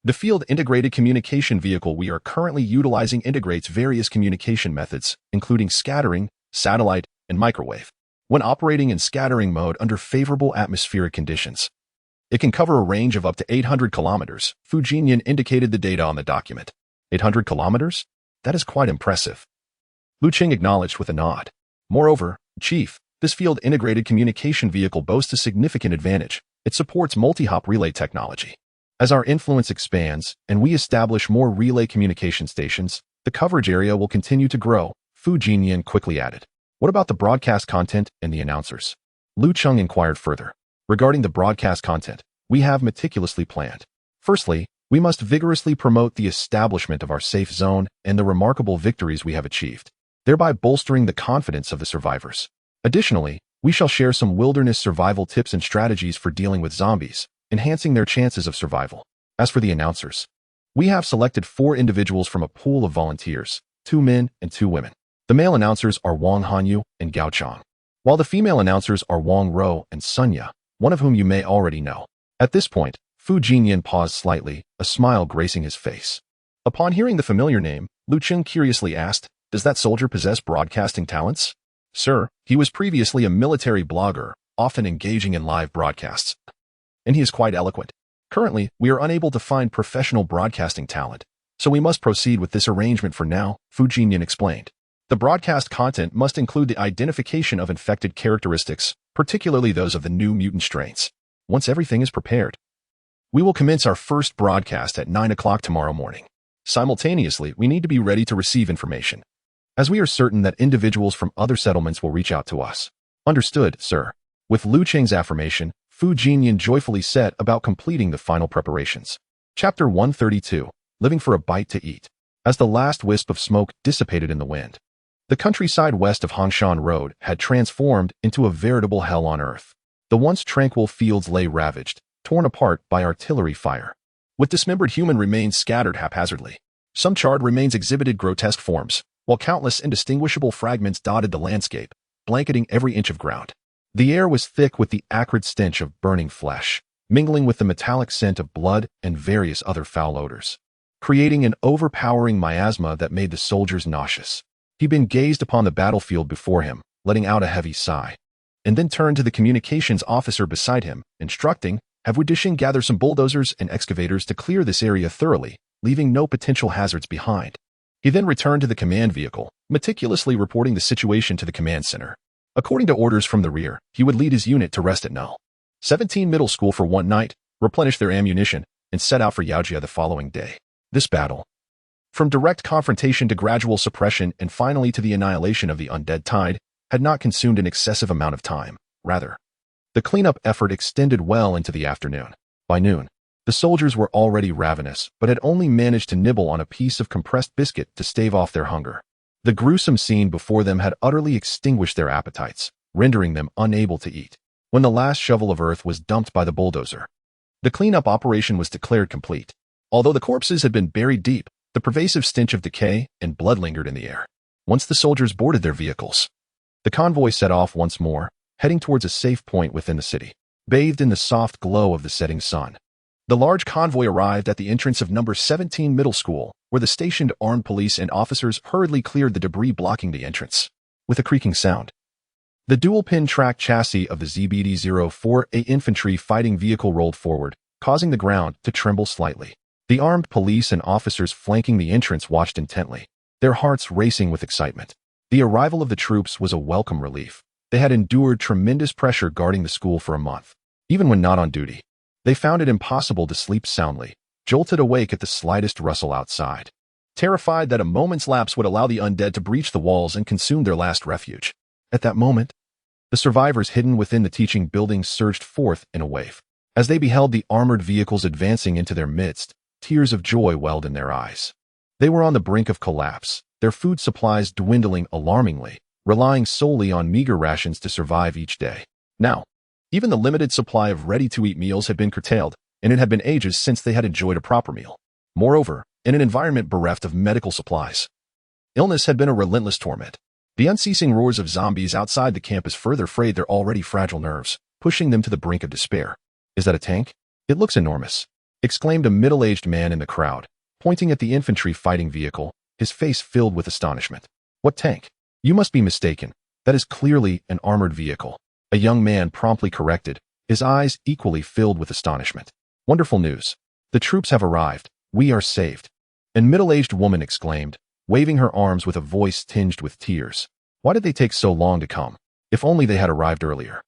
The field-integrated communication vehicle we are currently utilizing integrates various communication methods, including scattering, satellite, and microwave. When operating in scattering mode under favorable atmospheric conditions, it can cover a range of up to 800 kilometers. Fu Jinyan indicated the data on the document. 800 kilometers? That is quite impressive. Lu Cheng acknowledged with a nod. Moreover, Chief, this field-integrated communication vehicle boasts a significant advantage. It supports multi-hop relay technology. As our influence expands and we establish more relay communication stations, the coverage area will continue to grow, Fu Jinyan quickly added. What about the broadcast content and the announcers? Lu Cheng inquired further. Regarding the broadcast content, we have meticulously planned. Firstly, we must vigorously promote the establishment of our safe zone and the remarkable victories we have achieved, thereby bolstering the confidence of the survivors. Additionally, we shall share some wilderness survival tips and strategies for dealing with zombies, enhancing their chances of survival. As for the announcers, we have selected 4 individuals from a pool of volunteers, 2 men and 2 women. The male announcers are Wang Hanyu and Gao Chang, while the female announcers are Wang Ro and Sunya, one of whom you may already know. At this point, Fu Jinyan paused slightly, a smile gracing his face. Upon hearing the familiar name, Lu Cheng curiously asked, does that soldier possess broadcasting talents? Sir, he was previously a military blogger, often engaging in live broadcasts. And he is quite eloquent. Currently, we are unable to find professional broadcasting talent, so we must proceed with this arrangement for now, Fu Jinyan explained. The broadcast content must include the identification of infected characteristics, particularly those of the new mutant strains. Once everything is prepared, we will commence our first broadcast at 9 o'clock tomorrow morning. Simultaneously, we need to be ready to receive information, as we are certain that individuals from other settlements will reach out to us. Understood, sir. With Lu Cheng's affirmation, Fu Jinyan joyfully set about completing the final preparations. Chapter 132, Living for a Bite to Eat. As the last wisp of smoke dissipated in the wind, the countryside west of Hongshan Road had transformed into a veritable hell on earth. The once tranquil fields lay ravaged, torn apart by artillery fire, with dismembered human remains scattered haphazardly. Some charred remains exhibited grotesque forms, while countless indistinguishable fragments dotted the landscape, blanketing every inch of ground. The air was thick with the acrid stench of burning flesh, mingling with the metallic scent of blood and various other foul odors, creating an overpowering miasma that made the soldiers nauseous. He then gazed upon the battlefield before him, letting out a heavy sigh, and then turned to the communications officer beside him, instructing, have Wudishing gather some bulldozers and excavators to clear this area thoroughly, leaving no potential hazards behind. He then returned to the command vehicle, meticulously reporting the situation to the command center. According to orders from the rear, he would lead his unit to rest at Null 17 Middle School for one night, replenish their ammunition, and set out for Yaojia the following day. This battle, from direct confrontation to gradual suppression and finally to the annihilation of the undead tide, had not consumed an excessive amount of time. Rather, the cleanup effort extended well into the afternoon. By noon, the soldiers were already ravenous, but had only managed to nibble on a piece of compressed biscuit to stave off their hunger. The gruesome scene before them had utterly extinguished their appetites, rendering them unable to eat. When the last shovel of earth was dumped by the bulldozer, the cleanup operation was declared complete. Although the corpses had been buried deep, the pervasive stench of decay and blood lingered in the air. Once the soldiers boarded their vehicles, the convoy set off once more, heading towards a safe point within the city. Bathed in the soft glow of the setting sun, the large convoy arrived at the entrance of number 17 Middle School, where where the stationed armed police and officers hurriedly cleared the debris blocking the entrance. With a creaking sound, the dual-pin track chassis of the ZBD-04A infantry fighting vehicle rolled forward, causing the ground to tremble slightly. The armed police and officers flanking the entrance watched intently, their hearts racing with excitement. The arrival of the troops was a welcome relief. They had endured tremendous pressure guarding the school for a month. Even when not on duty, they found it impossible to sleep soundly, jolted awake at the slightest rustle outside, terrified that a moment's lapse would allow the undead to breach the walls and consume their last refuge. At that moment, the survivors hidden within the teaching buildings surged forth in a wave. As they beheld the armored vehicles advancing into their midst, tears of joy welled in their eyes. They were on the brink of collapse, their food supplies dwindling alarmingly, relying solely on meager rations to survive each day. Now, even the limited supply of ready-to-eat meals had been curtailed, and it had been ages since they had enjoyed a proper meal. Moreover, in an environment bereft of medical supplies, illness had been a relentless torment. The unceasing roars of zombies outside the campus further frayed their already fragile nerves, pushing them to the brink of despair. "Is that a tank? It looks enormous," exclaimed a middle-aged man in the crowd, pointing at the infantry fighting vehicle, his face filled with astonishment. "What tank? You must be mistaken. That is clearly an armored vehicle," a young man promptly corrected, his eyes equally filled with astonishment. "Wonderful news. The troops have arrived. We are saved," a middle-aged woman exclaimed, waving her arms with a voice tinged with tears. "Why did they take so long to come? If only they had arrived earlier."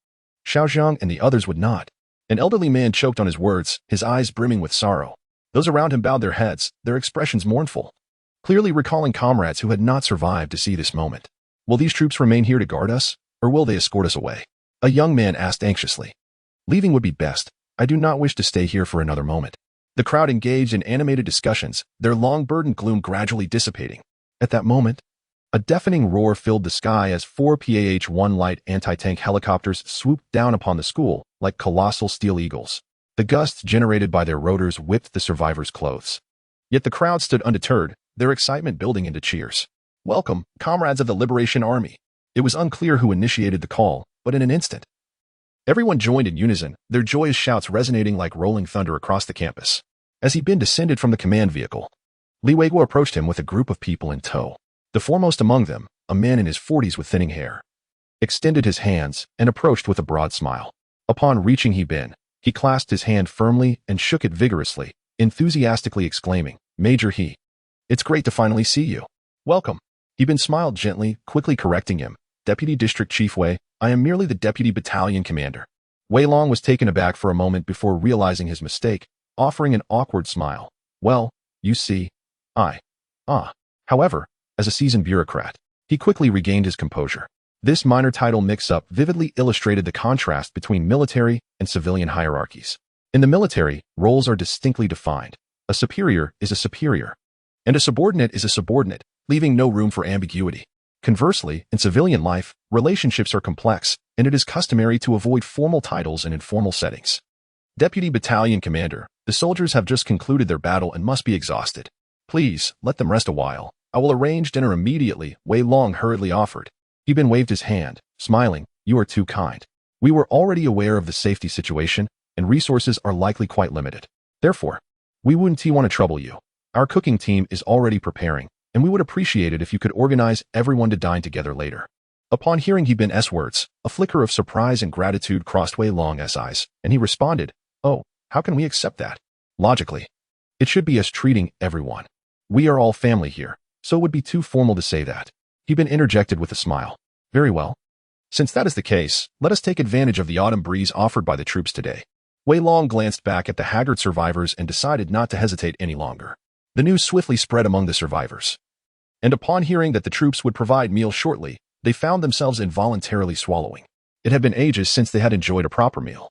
Xiaozhang and the others would not. An elderly man choked on his words, his eyes brimming with sorrow. Those around him bowed their heads, their expressions mournful, clearly recalling comrades who had not survived to see this moment. "Will these troops remain here to guard us, or will they escort us away?" a young man asked anxiously. "Leaving would be best. I do not wish to stay here for another moment." The crowd engaged in animated discussions, their long-burdened gloom gradually dissipating. At that moment, a deafening roar filled the sky as 4 PAH-1 light anti-tank helicopters swooped down upon the school like colossal steel eagles. The gusts generated by their rotors whipped the survivors' clothes. Yet the crowd stood undeterred, their excitement building into cheers. "Welcome, comrades of the Liberation Army." It was unclear who initiated the call, but in an instant, everyone joined in unison, their joyous shouts resonating like rolling thunder across the campus. As He Bin descended from the command vehicle, Li Weiguo approached him with a group of people in tow. The foremost among them, a man in his 40s with thinning hair, extended his hands and approached with a broad smile. Upon reaching He Bin, he clasped his hand firmly and shook it vigorously, enthusiastically exclaiming, "Major He, it's great to finally see you. Welcome." He Bin smiled gently, quickly correcting him. "Deputy District Chief Wei, I am merely the Deputy Battalion Commander." Wei Long was taken aback for a moment before realizing his mistake, offering an awkward smile. "Well, you see, However, as a seasoned bureaucrat, he quickly regained his composure. This minor title mix-up vividly illustrated the contrast between military and civilian hierarchies. In the military, roles are distinctly defined. A superior is a superior, and a subordinate is a subordinate, leaving no room for ambiguity. Conversely, in civilian life, relationships are complex, and it is customary to avoid formal titles in informal settings. Deputy Battalion Commander, the soldiers have just concluded their battle and must be exhausted. Please, let them rest a while. I will arrange dinner immediately, Wei Long hurriedly offered. He Bin waved his hand, smiling. "You are too kind. We were already aware of the safety situation, and resources are likely quite limited. Therefore, we wouldn't want to trouble you. Our cooking team is already preparing, and we would appreciate it if you could organize everyone to dine together later." Upon hearing He Bin's words, a flicker of surprise and gratitude crossed Wei Long's eyes, and he responded, "Oh, how can we accept that? Logically, it should be us treating everyone. We are all family here, so it would be too formal to say that." He Bin interjected with a smile. "Very well. Since that is the case, let us take advantage of the autumn breeze offered by the troops today." Wei Long glanced back at the haggard survivors and decided not to hesitate any longer. The news swiftly spread among the survivors, and upon hearing that the troops would provide meals shortly, they found themselves involuntarily swallowing. It had been ages since they had enjoyed a proper meal.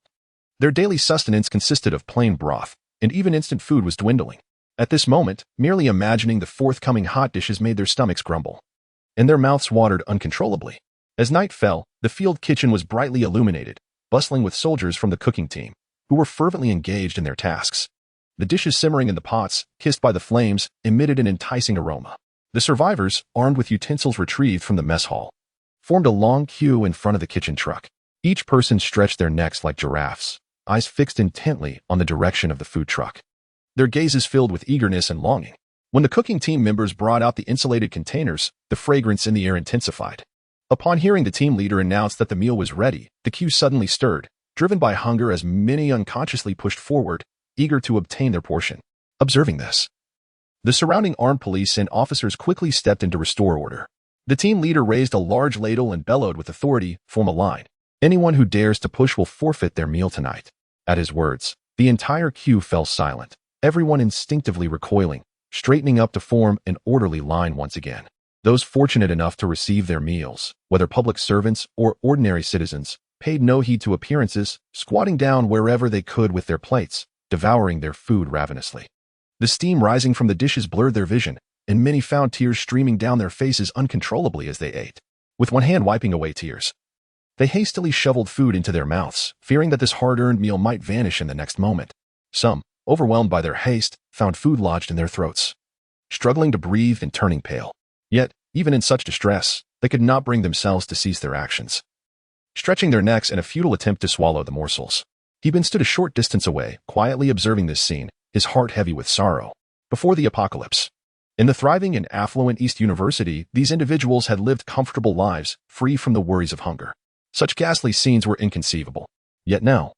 Their daily sustenance consisted of plain broth, and even instant food was dwindling. At this moment, merely imagining the forthcoming hot dishes made their stomachs grumble, and their mouths watered uncontrollably. As night fell, the field kitchen was brightly illuminated, bustling with soldiers from the cooking team, who were fervently engaged in their tasks. The dishes simmering in the pots, kissed by the flames, emitted an enticing aroma. The survivors, armed with utensils retrieved from the mess hall, formed a long queue in front of the kitchen truck. Each person stretched their necks like giraffes, eyes fixed intently on the direction of the food truck. Their gazes filled with eagerness and longing. When the cooking team members brought out the insulated containers, the fragrance in the air intensified. Upon hearing the team leader announce that the meal was ready, the queue suddenly stirred, driven by hunger as many unconsciously pushed forward, eager to obtain their portion. Observing this, the surrounding armed police and officers quickly stepped in to restore order. The team leader raised a large ladle and bellowed with authority, "Form a line. Anyone who dares to push will forfeit their meal tonight." At his words, the entire queue fell silent, everyone instinctively recoiling, straightening up to form an orderly line once again. Those fortunate enough to receive their meals, whether public servants or ordinary citizens, paid no heed to appearances, squatting down wherever they could with their plates, devouring their food ravenously. The steam rising from the dishes blurred their vision, and many found tears streaming down their faces uncontrollably as they ate. With one hand wiping away tears, they hastily shoveled food into their mouths, fearing that this hard-earned meal might vanish in the next moment. Some, overwhelmed by their haste, found food lodged in their throats, struggling to breathe and turning pale. Yet, even in such distress, they could not bring themselves to cease their actions, stretching their necks in a futile attempt to swallow the morsels. Heben stood a short distance away, quietly observing this scene, his heart heavy with sorrow. Before the apocalypse, in the thriving and affluent East University, these individuals had lived comfortable lives, free from the worries of hunger. Such ghastly scenes were inconceivable. Yet now,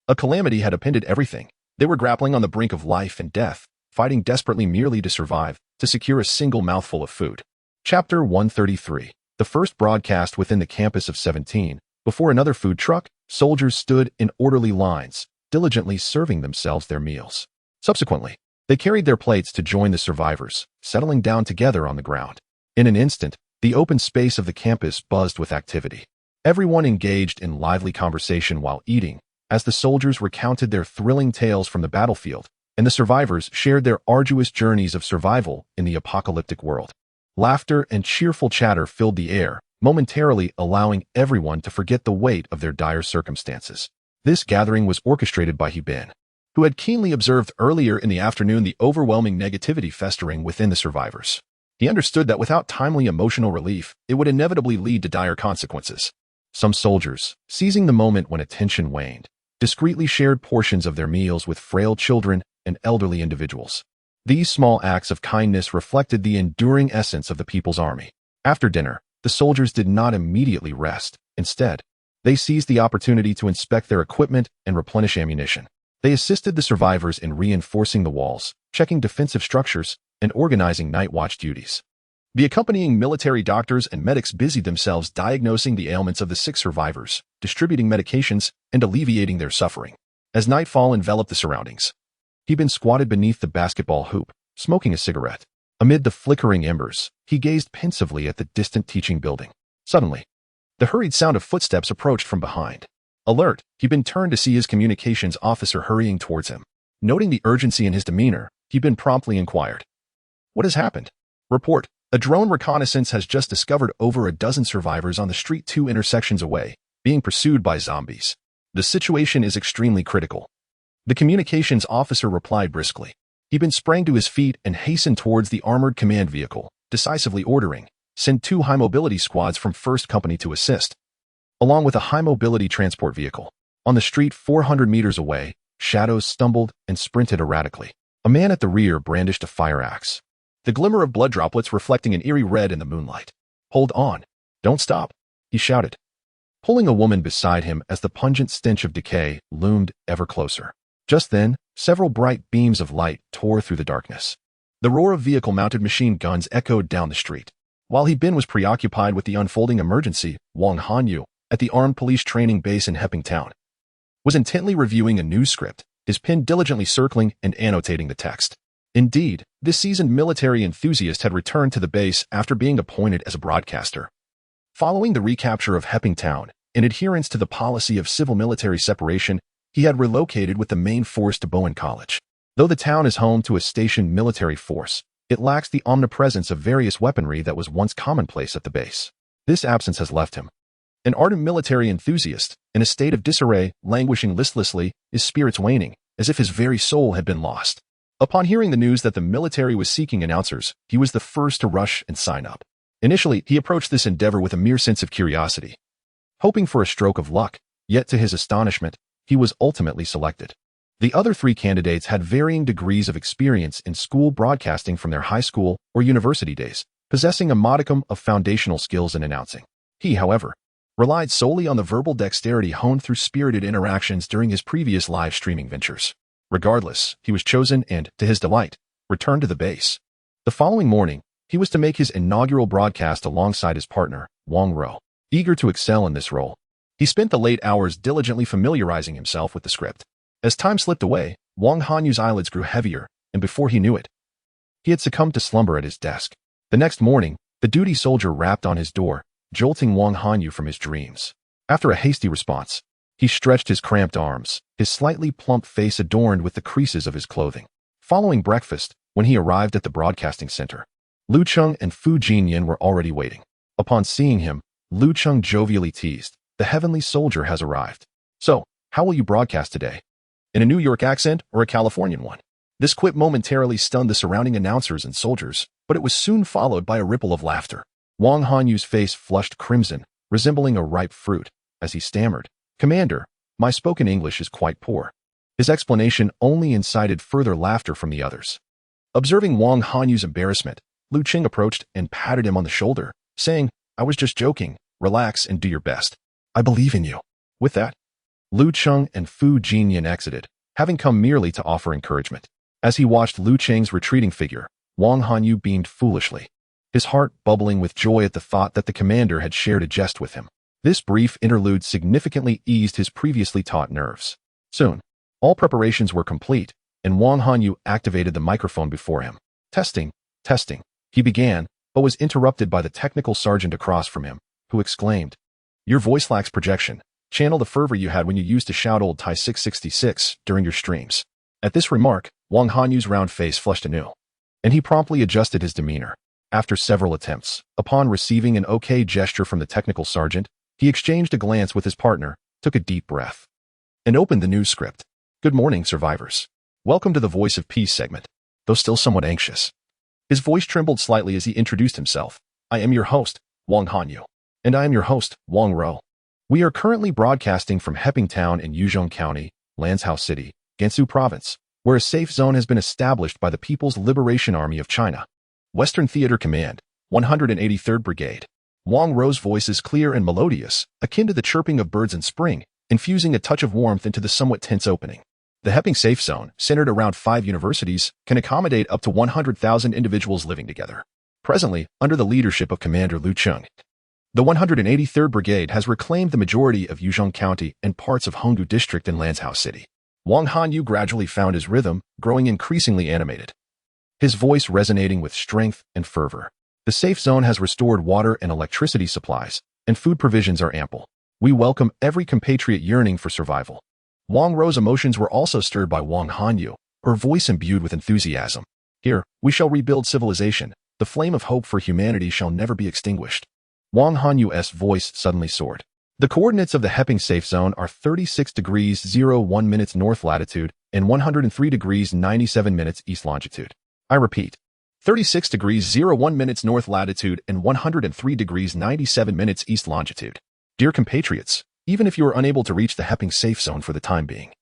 a calamity had upended everything. They were grappling on the brink of life and death, fighting desperately merely to survive, to secure a single mouthful of food. Chapter 133. The first broadcast within the campus of 17. Before another food truck, soldiers stood in orderly lines, diligently serving themselves their meals. Subsequently, they carried their plates to join the survivors, settling down together on the ground. In an instant, the open space of the campus buzzed with activity. Everyone engaged in lively conversation while eating, as the soldiers recounted their thrilling tales from the battlefield, and the survivors shared their arduous journeys of survival in the apocalyptic world. Laughter and cheerful chatter filled the air, momentarily allowing everyone to forget the weight of their dire circumstances. This gathering was orchestrated by Heben, who had keenly observed earlier in the afternoon the overwhelming negativity festering within the survivors. He understood that without timely emotional relief, it would inevitably lead to dire consequences. Some soldiers, seizing the moment when attention waned, discreetly shared portions of their meals with frail children and elderly individuals. These small acts of kindness reflected the enduring essence of the People's Army. After dinner, the soldiers did not immediately rest. Instead, they seized the opportunity to inspect their equipment and replenish ammunition. They assisted the survivors in reinforcing the walls, checking defensive structures, and organizing night watch duties. The accompanying military doctors and medics busied themselves diagnosing the ailments of the sick survivors, distributing medications, and alleviating their suffering. As nightfall enveloped the surroundings, Heben squatted beneath the basketball hoop, smoking a cigarette. Amid the flickering embers, he gazed pensively at the distant teaching building. Suddenly, the hurried sound of footsteps approached from behind. Alert, Heben turned to see his communications officer hurrying towards him. Noting the urgency in his demeanor, Heben promptly inquired, "What has happened?" "Report. A drone reconnaissance has just discovered over a dozen survivors on the street 2 intersections away, being pursued by zombies. The situation is extremely critical." The communications officer replied briskly. Heben sprang to his feet and hastened towards the armored command vehicle, decisively ordering, "Send 2 high-mobility squads from 1st Company to assist," along with a high-mobility transport vehicle. On the street 400 meters away, shadows stumbled and sprinted erratically. A man at the rear brandished a fire axe, the glimmer of blood droplets reflecting an eerie red in the moonlight. "Hold on. Don't stop," he shouted, pulling a woman beside him as the pungent stench of decay loomed ever closer. Just then, several bright beams of light tore through the darkness. The roar of vehicle-mounted machine guns echoed down the street. While Heben was preoccupied with the unfolding emergency, Wang Hanyu, at the armed police training base in Heping Town, was intently reviewing a news script, his pen diligently circling and annotating the text. Indeed, this seasoned military enthusiast had returned to the base after being appointed as a broadcaster. Following the recapture of Heping Town, in adherence to the policy of civil-military separation, he had relocated with the main force to Bowen College. Though the town is home to a stationed military force, it lacks the omnipresence of various weaponry that was once commonplace at the base. This absence has left him, an ardent military enthusiast, in a state of disarray, languishing listlessly, his spirits waning, as if his very soul had been lost. Upon hearing the news that the military was seeking announcers, he was the first to rush and sign up. Initially, he approached this endeavor with a mere sense of curiosity, hoping for a stroke of luck, yet to his astonishment, he was ultimately selected. The other three candidates had varying degrees of experience in school broadcasting from their high school or university days, possessing a modicum of foundational skills in announcing. He, however, relied solely on the verbal dexterity honed through spirited interactions during his previous live streaming ventures. Regardless, he was chosen and, to his delight, returned to the base. The following morning, he was to make his inaugural broadcast alongside his partner, Wang Ro. Eager to excel in this role, he spent the late hours diligently familiarizing himself with the script. As time slipped away, Wang Hanyu's eyelids grew heavier, and before he knew it, he had succumbed to slumber at his desk. The next morning, the duty soldier rapped on his door, jolting Wang Hanyu from his dreams. After a hasty response, he stretched his cramped arms, his slightly plump face adorned with the creases of his clothing. Following breakfast, when he arrived at the broadcasting center, Lu Cheng and Fu Jinyan were already waiting. Upon seeing him, Lu Cheng jovially teased, "The heavenly soldier has arrived. So, how will you broadcast today? In a New York accent or a Californian one?" This quip momentarily stunned the surrounding announcers and soldiers, but it was soon followed by a ripple of laughter. Wang Hanyu's face flushed crimson, resembling a ripe fruit, as he stammered, "Commander, my spoken English is quite poor." His explanation only incited further laughter from the others. Observing Wang Hanyu's embarrassment, Lu Cheng approached and patted him on the shoulder, saying, "I was just joking. Relax and do your best. I believe in you." With that, Lu Cheng and Fu Jinyan exited, having come merely to offer encouragement. As he watched Lu Cheng's retreating figure, Wang Hanyu beamed foolishly, his heart bubbling with joy at the thought that the commander had shared a jest with him. This brief interlude significantly eased his previously taut nerves. Soon, all preparations were complete, and Wang Hanyu activated the microphone before him. Testing, testing, he began, but was interrupted by the technical sergeant across from him, who exclaimed, "Your voice lacks projection. Channel the fervor you had when you used to shout old Tai 666 during your streams." At this remark, Wang Hanyu's round face flushed anew, and he promptly adjusted his demeanor. After several attempts, upon receiving an okay gesture from the technical sergeant, he exchanged a glance with his partner, took a deep breath, and opened the news script. "Good morning, survivors. Welcome to the Voice of Peace segment." Though still somewhat anxious, his voice trembled slightly as he introduced himself. "I am your host, Wang Hanyu. And I am your host, Wang Ro. We are currently broadcasting from Heping Town in Yuzhong County, Lanzhou City, Gansu Province, where a safe zone has been established by the People's Liberation Army of China. Western Theater Command, 183rd Brigade." Wang Ro's voice is clear and melodious, akin to the chirping of birds in spring, infusing a touch of warmth into the somewhat tense opening. The Heping Safe Zone, centered around 5 universities, can accommodate up to 100,000 individuals living together. Presently, under the leadership of Commander Lu Cheng, the 183rd Brigade has reclaimed the majority of Yuzhong County and parts of Hongdu District in Lanzhou City. Wang Hanyu gradually found his rhythm, growing increasingly animated, his voice resonating with strength and fervor. The safe zone has restored water and electricity supplies, and food provisions are ample. We welcome every compatriot yearning for survival. Wang Ro's emotions were also stirred by Wang Hanyu, her voice imbued with enthusiasm. "Here, we shall rebuild civilization. The flame of hope for humanity shall never be extinguished." Wang Hanyu's voice suddenly soared. The coordinates of the Heping Safe Zone are 36 degrees 01 minutes north latitude and 103 degrees 97 minutes east longitude. I repeat, 36 degrees 01 minutes north latitude and 103 degrees 97 minutes east longitude. Dear compatriots, even if you are unable to reach the Heping Safe Zone for the time being,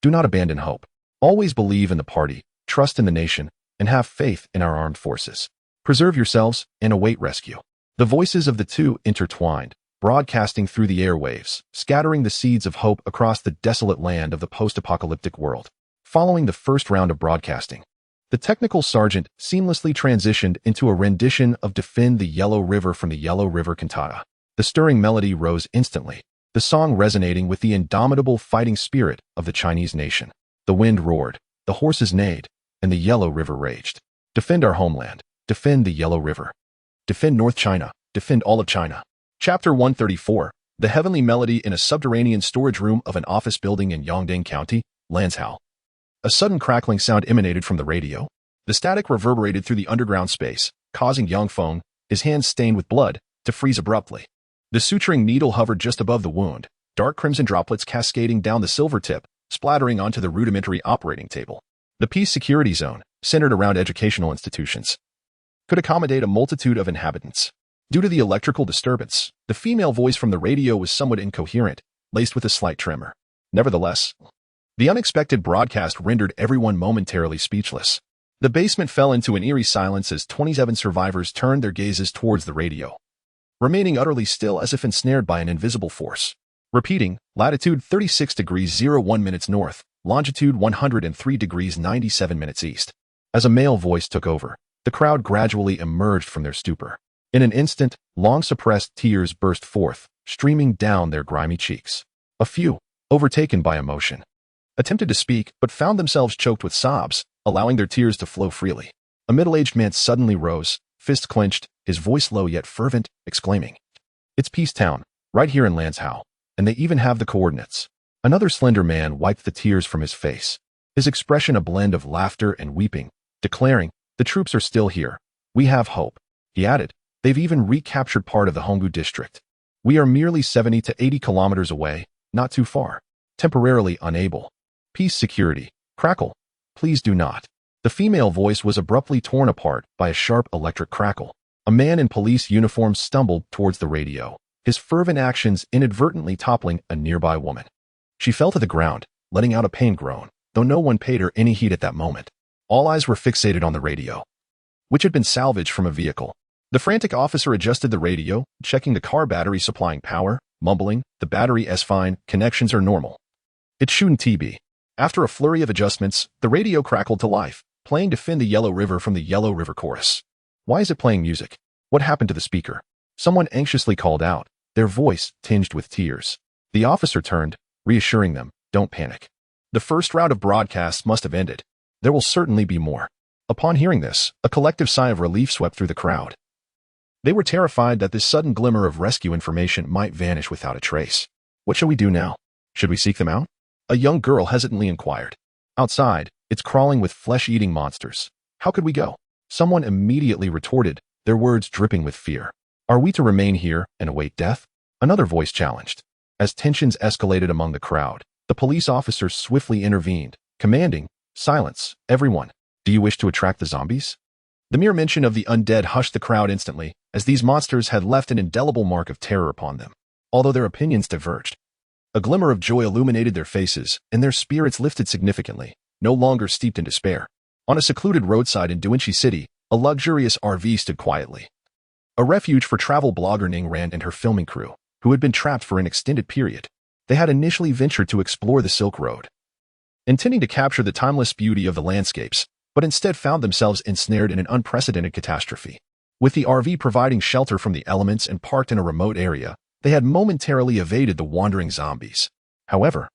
do not abandon hope. Always believe in the party, trust in the nation, and have faith in our armed forces. Preserve yourselves and await rescue. The voices of the two intertwined, broadcasting through the airwaves, scattering the seeds of hope across the desolate land of the post-apocalyptic world. Following the first round of broadcasting, the technical sergeant seamlessly transitioned into a rendition of "Defend the Yellow River" from the Yellow River Cantata. The stirring melody rose instantly, the song resonating with the indomitable fighting spirit of the Chinese nation. The wind roared, the horses neighed, and the Yellow River raged. Defend our homeland. Defend the Yellow River. Defend North China. Defend all of China. Chapter 134, The Heavenly Melody in a Subterranean Storage Room of an Office Building in Yongding County, Lanzhou. A sudden crackling sound emanated from the radio. The static reverberated through the underground space, causing Yang Feng, his hands stained with blood, to freeze abruptly. The suturing needle hovered just above the wound, dark crimson droplets cascading down the silver tip, splattering onto the rudimentary operating table. The Peace Security Zone, centered around educational institutions, could accommodate a multitude of inhabitants. Due to the electrical disturbance, the female voice from the radio was somewhat incoherent, laced with a slight tremor. Nevertheless, The unexpected broadcast rendered everyone momentarily speechless. The basement fell into an eerie silence as 27 survivors turned their gazes towards the radio, remaining utterly still as if ensnared by an invisible force. Repeating, latitude 36 degrees 01 minutes north, longitude 103 degrees 97 minutes east. As a male voice took over, the crowd gradually emerged from their stupor. In an instant, long-suppressed tears burst forth, streaming down their grimy cheeks. A few, overtaken by emotion, attempted to speak but found themselves choked with sobs, allowing their tears to flow freely. A middle-aged man suddenly rose, fist clenched, his voice low yet fervent, exclaiming, "It's Peace Town, right here in Lanzhou, and they even have the coordinates." Another slender man wiped the tears from his face, his expression a blend of laughter and weeping, declaring, "The troops are still here. We have hope." He added, "They've even recaptured part of the Honggu district. We are merely 70 to 80 kilometers away, not too far. Temporarily unable. Peace security. Crackle. Please do not." The female voice was abruptly torn apart by a sharp electric crackle. A man in police uniform stumbled towards the radio, his fervent actions inadvertently toppling a nearby woman. She fell to the ground, letting out a pained groan, though no one paid her any heed at that moment. All eyes were fixated on the radio, which had been salvaged from a vehicle. The frantic officer adjusted the radio, checking the car battery supplying power, mumbling, "The battery is fine, connections are normal. It shouldn't be." After a flurry of adjustments, the radio crackled to life, playing Defend the Yellow River from the Yellow River chorus. "Why is it playing music? What happened to the speaker?" Someone anxiously called out, their voice tinged with tears. The officer turned, reassuring them, "Don't panic. The first round of broadcasts must have ended. There will certainly be more." Upon hearing this, a collective sigh of relief swept through the crowd. They were terrified that this sudden glimmer of rescue information might vanish without a trace. "What shall we do now? Should we seek them out?" A young girl hesitantly inquired. "Outside, it's crawling with flesh-eating monsters. How could we go?" Someone immediately retorted, their words dripping with fear. "Are we to remain here and await death?" Another voice challenged. As tensions escalated among the crowd, the police officer swiftly intervened, commanding, "Silence, everyone. Do you wish to attract the zombies?" The mere mention of the undead hushed the crowd instantly, as these monsters had left an indelible mark of terror upon them. Although their opinions diverged, a glimmer of joy illuminated their faces, and their spirits lifted significantly, no longer steeped in despair. On a secluded roadside in Duinchi City, a luxurious RV stood quietly. A refuge for travel blogger Ning Ran and her filming crew, who had been trapped for an extended period. They had initially ventured to explore the Silk Road, intending to capture the timeless beauty of the landscapes, but instead found themselves ensnared in an unprecedented catastrophe. With the RV providing shelter from the elements and parked in a remote area, they had momentarily evaded the wandering zombies. However,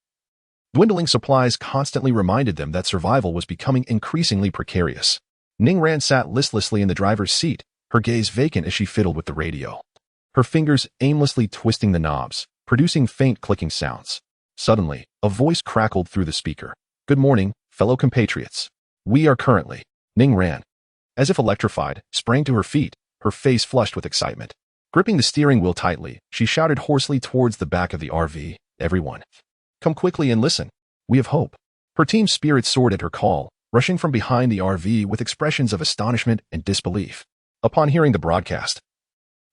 dwindling supplies constantly reminded them that survival was becoming increasingly precarious. Ning Ran sat listlessly in the driver's seat, her gaze vacant as she fiddled with the radio, her fingers aimlessly twisting the knobs, producing faint clicking sounds. Suddenly, a voice crackled through the speaker. "Good morning, fellow compatriots. We are currently..." Ning Ran, as if electrified, sprang to her feet, her face flushed with excitement. Gripping the steering wheel tightly, she shouted hoarsely towards the back of the RV, "Everyone, come quickly and listen. We have hope." Her team's spirits soared at her call, rushing from behind the RV with expressions of astonishment and disbelief. Upon hearing the broadcast,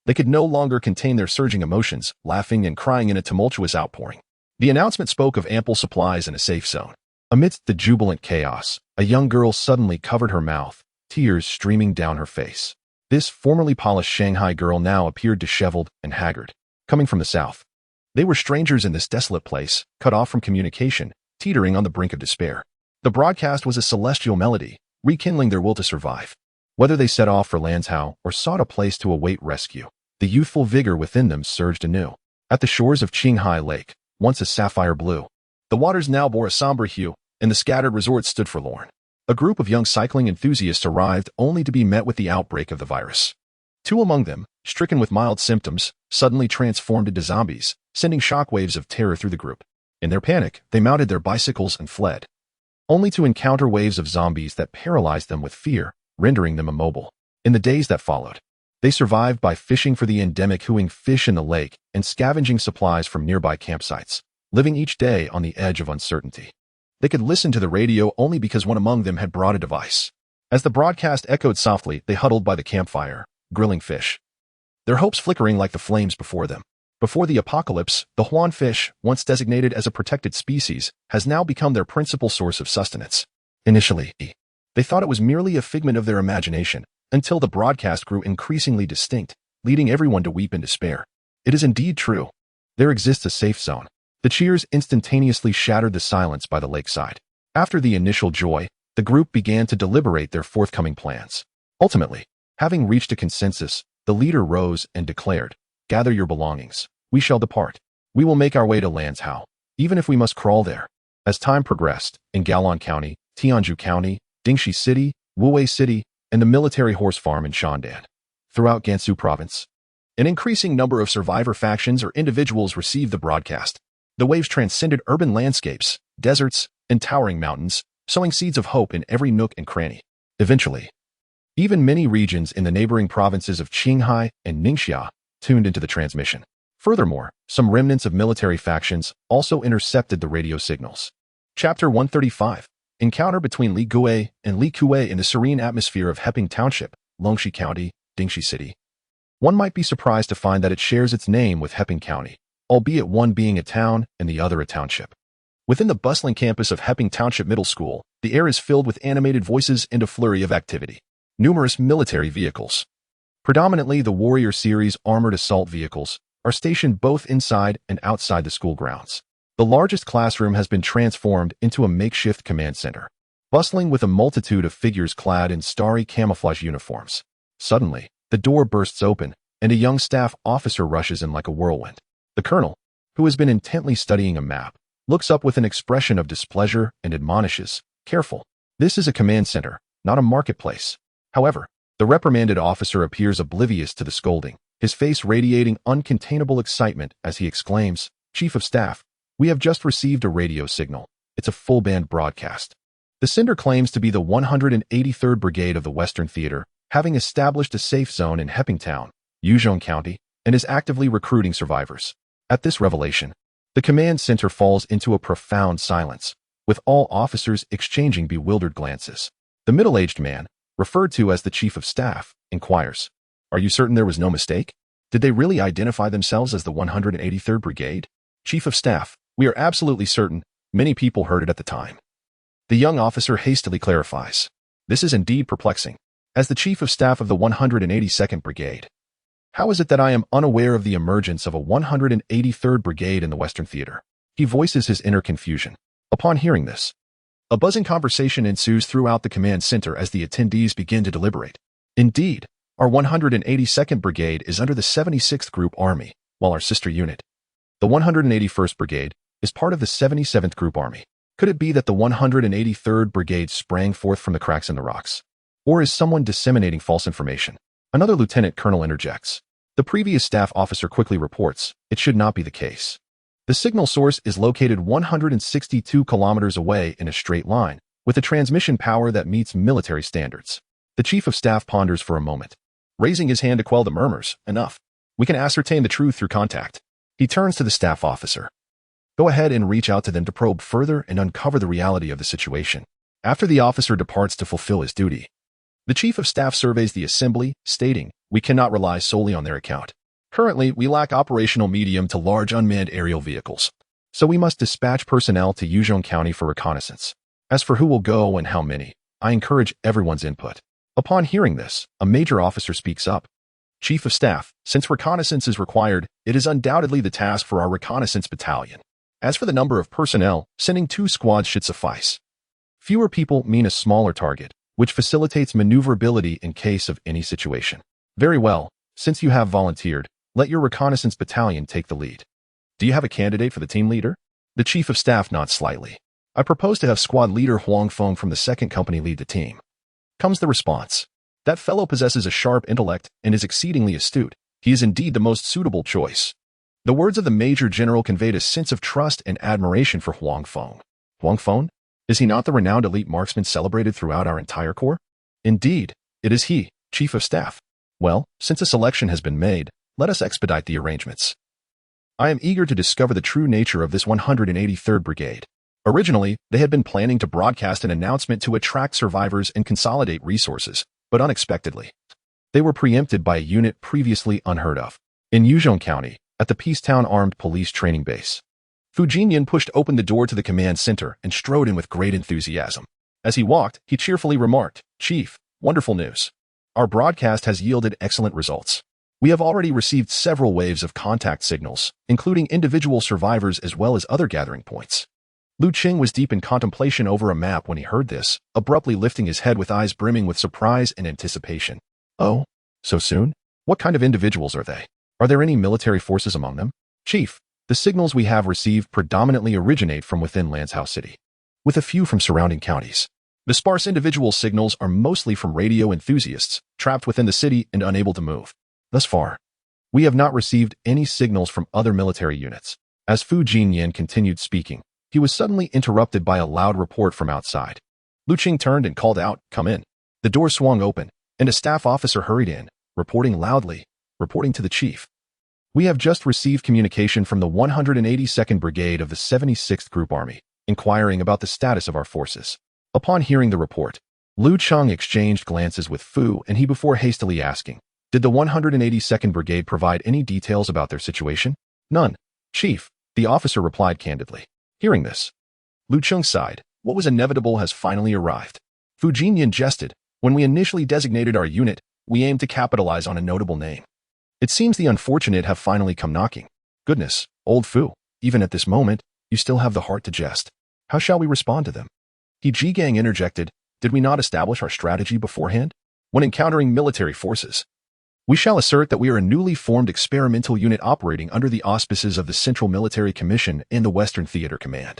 they could no longer contain their surging emotions, laughing and crying in a tumultuous outpouring. The announcement spoke of ample supplies and a safe zone. Amidst the jubilant chaos, a young girl suddenly covered her mouth, tears streaming down her face. This formerly polished Shanghai girl now appeared disheveled and haggard. Coming from the south, they were strangers in this desolate place, cut off from communication, teetering on the brink of despair. The broadcast was a celestial melody, rekindling their will to survive. Whether they set off for Lanzhou or sought a place to await rescue, the youthful vigor within them surged anew. At the shores of Qinghai Lake, once a sapphire blue, the waters now bore a somber hue, and the scattered resorts stood forlorn. A group of young cycling enthusiasts arrived only to be met with the outbreak of the virus. Two among them, stricken with mild symptoms, suddenly transformed into zombies, sending shockwaves of terror through the group. In their panic, they mounted their bicycles and fled, only to encounter waves of zombies that paralyzed them with fear, rendering them immobile. In the days that followed, they survived by fishing for the endemic hooing fish in the lake and scavenging supplies from nearby campsites, living each day on the edge of uncertainty. They could listen to the radio only because one among them had brought a device. As the broadcast echoed softly, they huddled by the campfire, grilling fish, their hopes flickering like the flames before them. Before the apocalypse, the Huan fish, once designated as a protected species, has now become their principal source of sustenance. Initially, they thought it was merely a figment of their imagination, until the broadcast grew increasingly distinct, leading everyone to weep in despair. It is indeed true. There exists a safe zone. The cheers instantaneously shattered the silence by the lakeside. After the initial joy, the group began to deliberate their forthcoming plans. Ultimately, having reached a consensus, the leader rose and declared, "Gather your belongings. We shall depart. We will make our way to Lanzhou, even if we must crawl there." As time progressed, in Galan County, Tianzhu County, Dingxi City, Wuwei City, and the military horse farm in Shandan. Throughout Gansu Province, an increasing number of survivor factions or individuals received the broadcast. The waves transcended urban landscapes, deserts, and towering mountains, sowing seeds of hope in every nook and cranny. Eventually, even many regions in the neighboring provinces of Qinghai and Ningxia tuned into the transmission. Furthermore, some remnants of military factions also intercepted the radio signals. Chapter 135. Encounter between Li Gui and Li Kuei in the serene atmosphere of Heping Township, Longxi County, Dingxi City. One might be surprised to find that it shares its name with Heping County, albeit one being a town and the other a township. Within the bustling campus of Heping Township Middle School, the air is filled with animated voices and a flurry of activity. Numerous military vehicles, predominantly the Warrior Series armored assault vehicles, are stationed both inside and outside the school grounds. The largest classroom has been transformed into a makeshift command center, bustling with a multitude of figures clad in starry camouflage uniforms. Suddenly, the door bursts open, and a young staff officer rushes in like a whirlwind. The colonel, who has been intently studying a map, looks up with an expression of displeasure and admonishes, "Careful. This is a command center, not a marketplace." However, the reprimanded officer appears oblivious to the scolding, his face radiating uncontainable excitement as he exclaims, "Chief of Staff, we have just received a radio signal. It's a full-band broadcast. The sender claims to be the 183rd Brigade of the Western Theater, having established a safe zone in Hepingtown, Yuzhong County, and is actively recruiting survivors." At this revelation, the command center falls into a profound silence, with all officers exchanging bewildered glances. The middle-aged man, referred to as the Chief of Staff, inquires, "Are you certain there was no mistake? Did they really identify themselves as the 183rd Brigade?" "Chief of Staff, we are absolutely certain. Many people heard it at the time." The young officer hastily clarifies, "This is indeed perplexing. As the Chief of Staff of the 182nd Brigade, how is it that I am unaware of the emergence of a 183rd Brigade in the Western Theater?" He voices his inner confusion. Upon hearing this, a buzzing conversation ensues throughout the command center as the attendees begin to deliberate. Indeed, our 182nd Brigade is under the 76th Group Army, while our sister unit, the 181st Brigade, is part of the 77th Group Army. Could it be that the 183rd Brigade sprang forth from the cracks in the rocks? Or is someone disseminating false information? Another lieutenant colonel interjects. The previous staff officer quickly reports, it should not be the case. The signal source is located 162 kilometers away in a straight line, with a transmission power that meets military standards. The Chief of Staff ponders for a moment, raising his hand to quell the murmurs. "Enough. We can ascertain the truth through contact." He turns to the staff officer. "Go ahead and reach out to them to probe further and uncover the reality of the situation." After the officer departs to fulfill his duty, the Chief of Staff surveys the assembly, stating, "We cannot rely solely on their account. Currently, we lack operational medium to large unmanned aerial vehicles, so we must dispatch personnel to Yuzhong County for reconnaissance. As for who will go and how many, I encourage everyone's input." Upon hearing this, a major officer speaks up. "Chief of Staff, since reconnaissance is required, it is undoubtedly the task for our reconnaissance battalion. As for the number of personnel, sending 2 squads should suffice. Fewer people mean a smaller target, which facilitates maneuverability in case of any situation." "Very well. Since you have volunteered, let your reconnaissance battalion take the lead. Do you have a candidate for the team leader?" The Chief of Staff nods slightly. "I propose to have squad leader Huang Feng from the 2nd Company lead the team." Comes the response. "That fellow possesses a sharp intellect and is exceedingly astute. He is indeed the most suitable choice." The words of the Major General conveyed a sense of trust and admiration for Huang Feng. "Huang Feng? Is he not the renowned elite marksman celebrated throughout our entire corps?" "Indeed, it is he, Chief of Staff." "Well, since a selection has been made, let us expedite the arrangements. I am eager to discover the true nature of this 183rd Brigade." Originally, they had been planning to broadcast an announcement to attract survivors and consolidate resources, but unexpectedly, they were preempted by a unit previously unheard of. In Yuzhong County, at the Peacetown Armed Police Training Base. Fu Jinyan pushed open the door to the command center and strode in with great enthusiasm. As he walked, he cheerfully remarked, "Chief, wonderful news. Our broadcast has yielded excellent results. We have already received several waves of contact signals, including individual survivors as well as other gathering points." Lu Cheng was deep in contemplation over a map when he heard this, abruptly lifting his head with eyes brimming with surprise and anticipation. "Oh, so soon? What kind of individuals are they? Are there any military forces among them?" "Chief, the signals we have received predominantly originate from within Lanshouse City, with a few from surrounding counties. The sparse individual signals are mostly from radio enthusiasts, trapped within the city and unable to move. Thus far, we have not received any signals from other military units." As Fu Jinyan continued speaking, he was suddenly interrupted by a loud report from outside. Lu Cheng turned and called out, "Come in." The door swung open, and a staff officer hurried in, reporting to the chief. "We have just received communication from the 182nd Brigade of the 76th Group Army, inquiring about the status of our forces." Upon hearing the report, Lu Cheng exchanged glances with Fu and he before hastily asking, "Did the 182nd Brigade provide any details about their situation?" "None, Chief," the officer replied candidly. Hearing this, Lu Cheng sighed. What was inevitable has finally arrived. Fu Jinyan jested. "When we initially designated our unit, we aimed to capitalize on a notable name. It seems the unfortunate have finally come knocking. Goodness, old Fu, even at this moment, you still have the heart to jest. How shall we respond to them?" He Jigang interjected, "Did we not establish our strategy beforehand? When encountering military forces, we shall assert that we are a newly formed experimental unit operating under the auspices of the Central Military Commission and the Western Theater Command,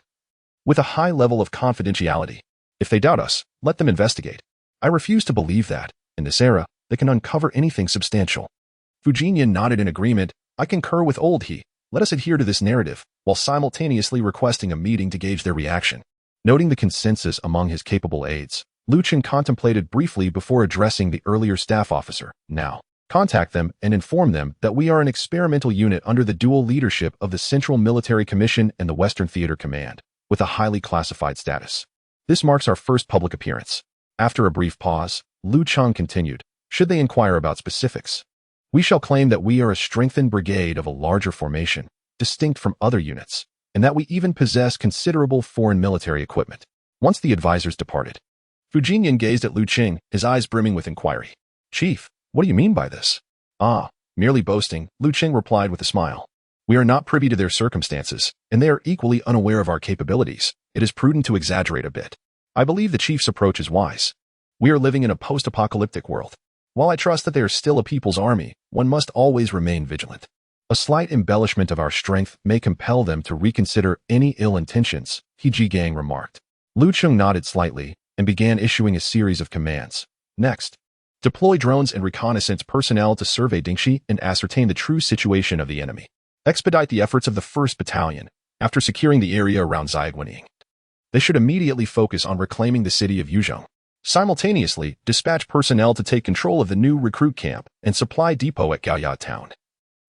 with a high level of confidentiality. If they doubt us, let them investigate. I refuse to believe that, in this era, they can uncover anything substantial." Fu Jinyan nodded in agreement. "I concur with old he. Let us adhere to this narrative, while simultaneously requesting a meeting to gauge their reaction." Noting the consensus among his capable aides, Lu Cheng contemplated briefly before addressing the earlier staff officer. "Now, contact them and inform them that we are an experimental unit under the dual leadership of the Central Military Commission and the Western Theater Command, with a highly classified status. This marks our first public appearance." After a brief pause, Lu Cheng continued, "Should they inquire about specifics, we shall claim that we are a strengthened brigade of a larger formation, distinct from other units, and that we even possess considerable foreign military equipment." Once the advisors departed, Fu Jinyan gazed at Lu Cheng, his eyes brimming with inquiry. "Chief, what do you mean by this?" "Ah, merely boasting," Lu Cheng replied with a smile. "We are not privy to their circumstances, and they are equally unaware of our capabilities. It is prudent to exaggerate a bit. I believe the chief's approach is wise. We are living in a post-apocalyptic world. While I trust that they are still a people's army, one must always remain vigilant. A slight embellishment of our strength may compel them to reconsider any ill intentions," He Jigang remarked. Lu Cheng nodded slightly and began issuing a series of commands. "Next, deploy drones and reconnaissance personnel to survey Dingxi and ascertain the true situation of the enemy. Expedite the efforts of the 1st Battalion after securing the area around Zhaiguaning. They should immediately focus on reclaiming the city of Yuzhong. Simultaneously, dispatch personnel to take control of the new recruit camp and supply depot at Gaoya Town.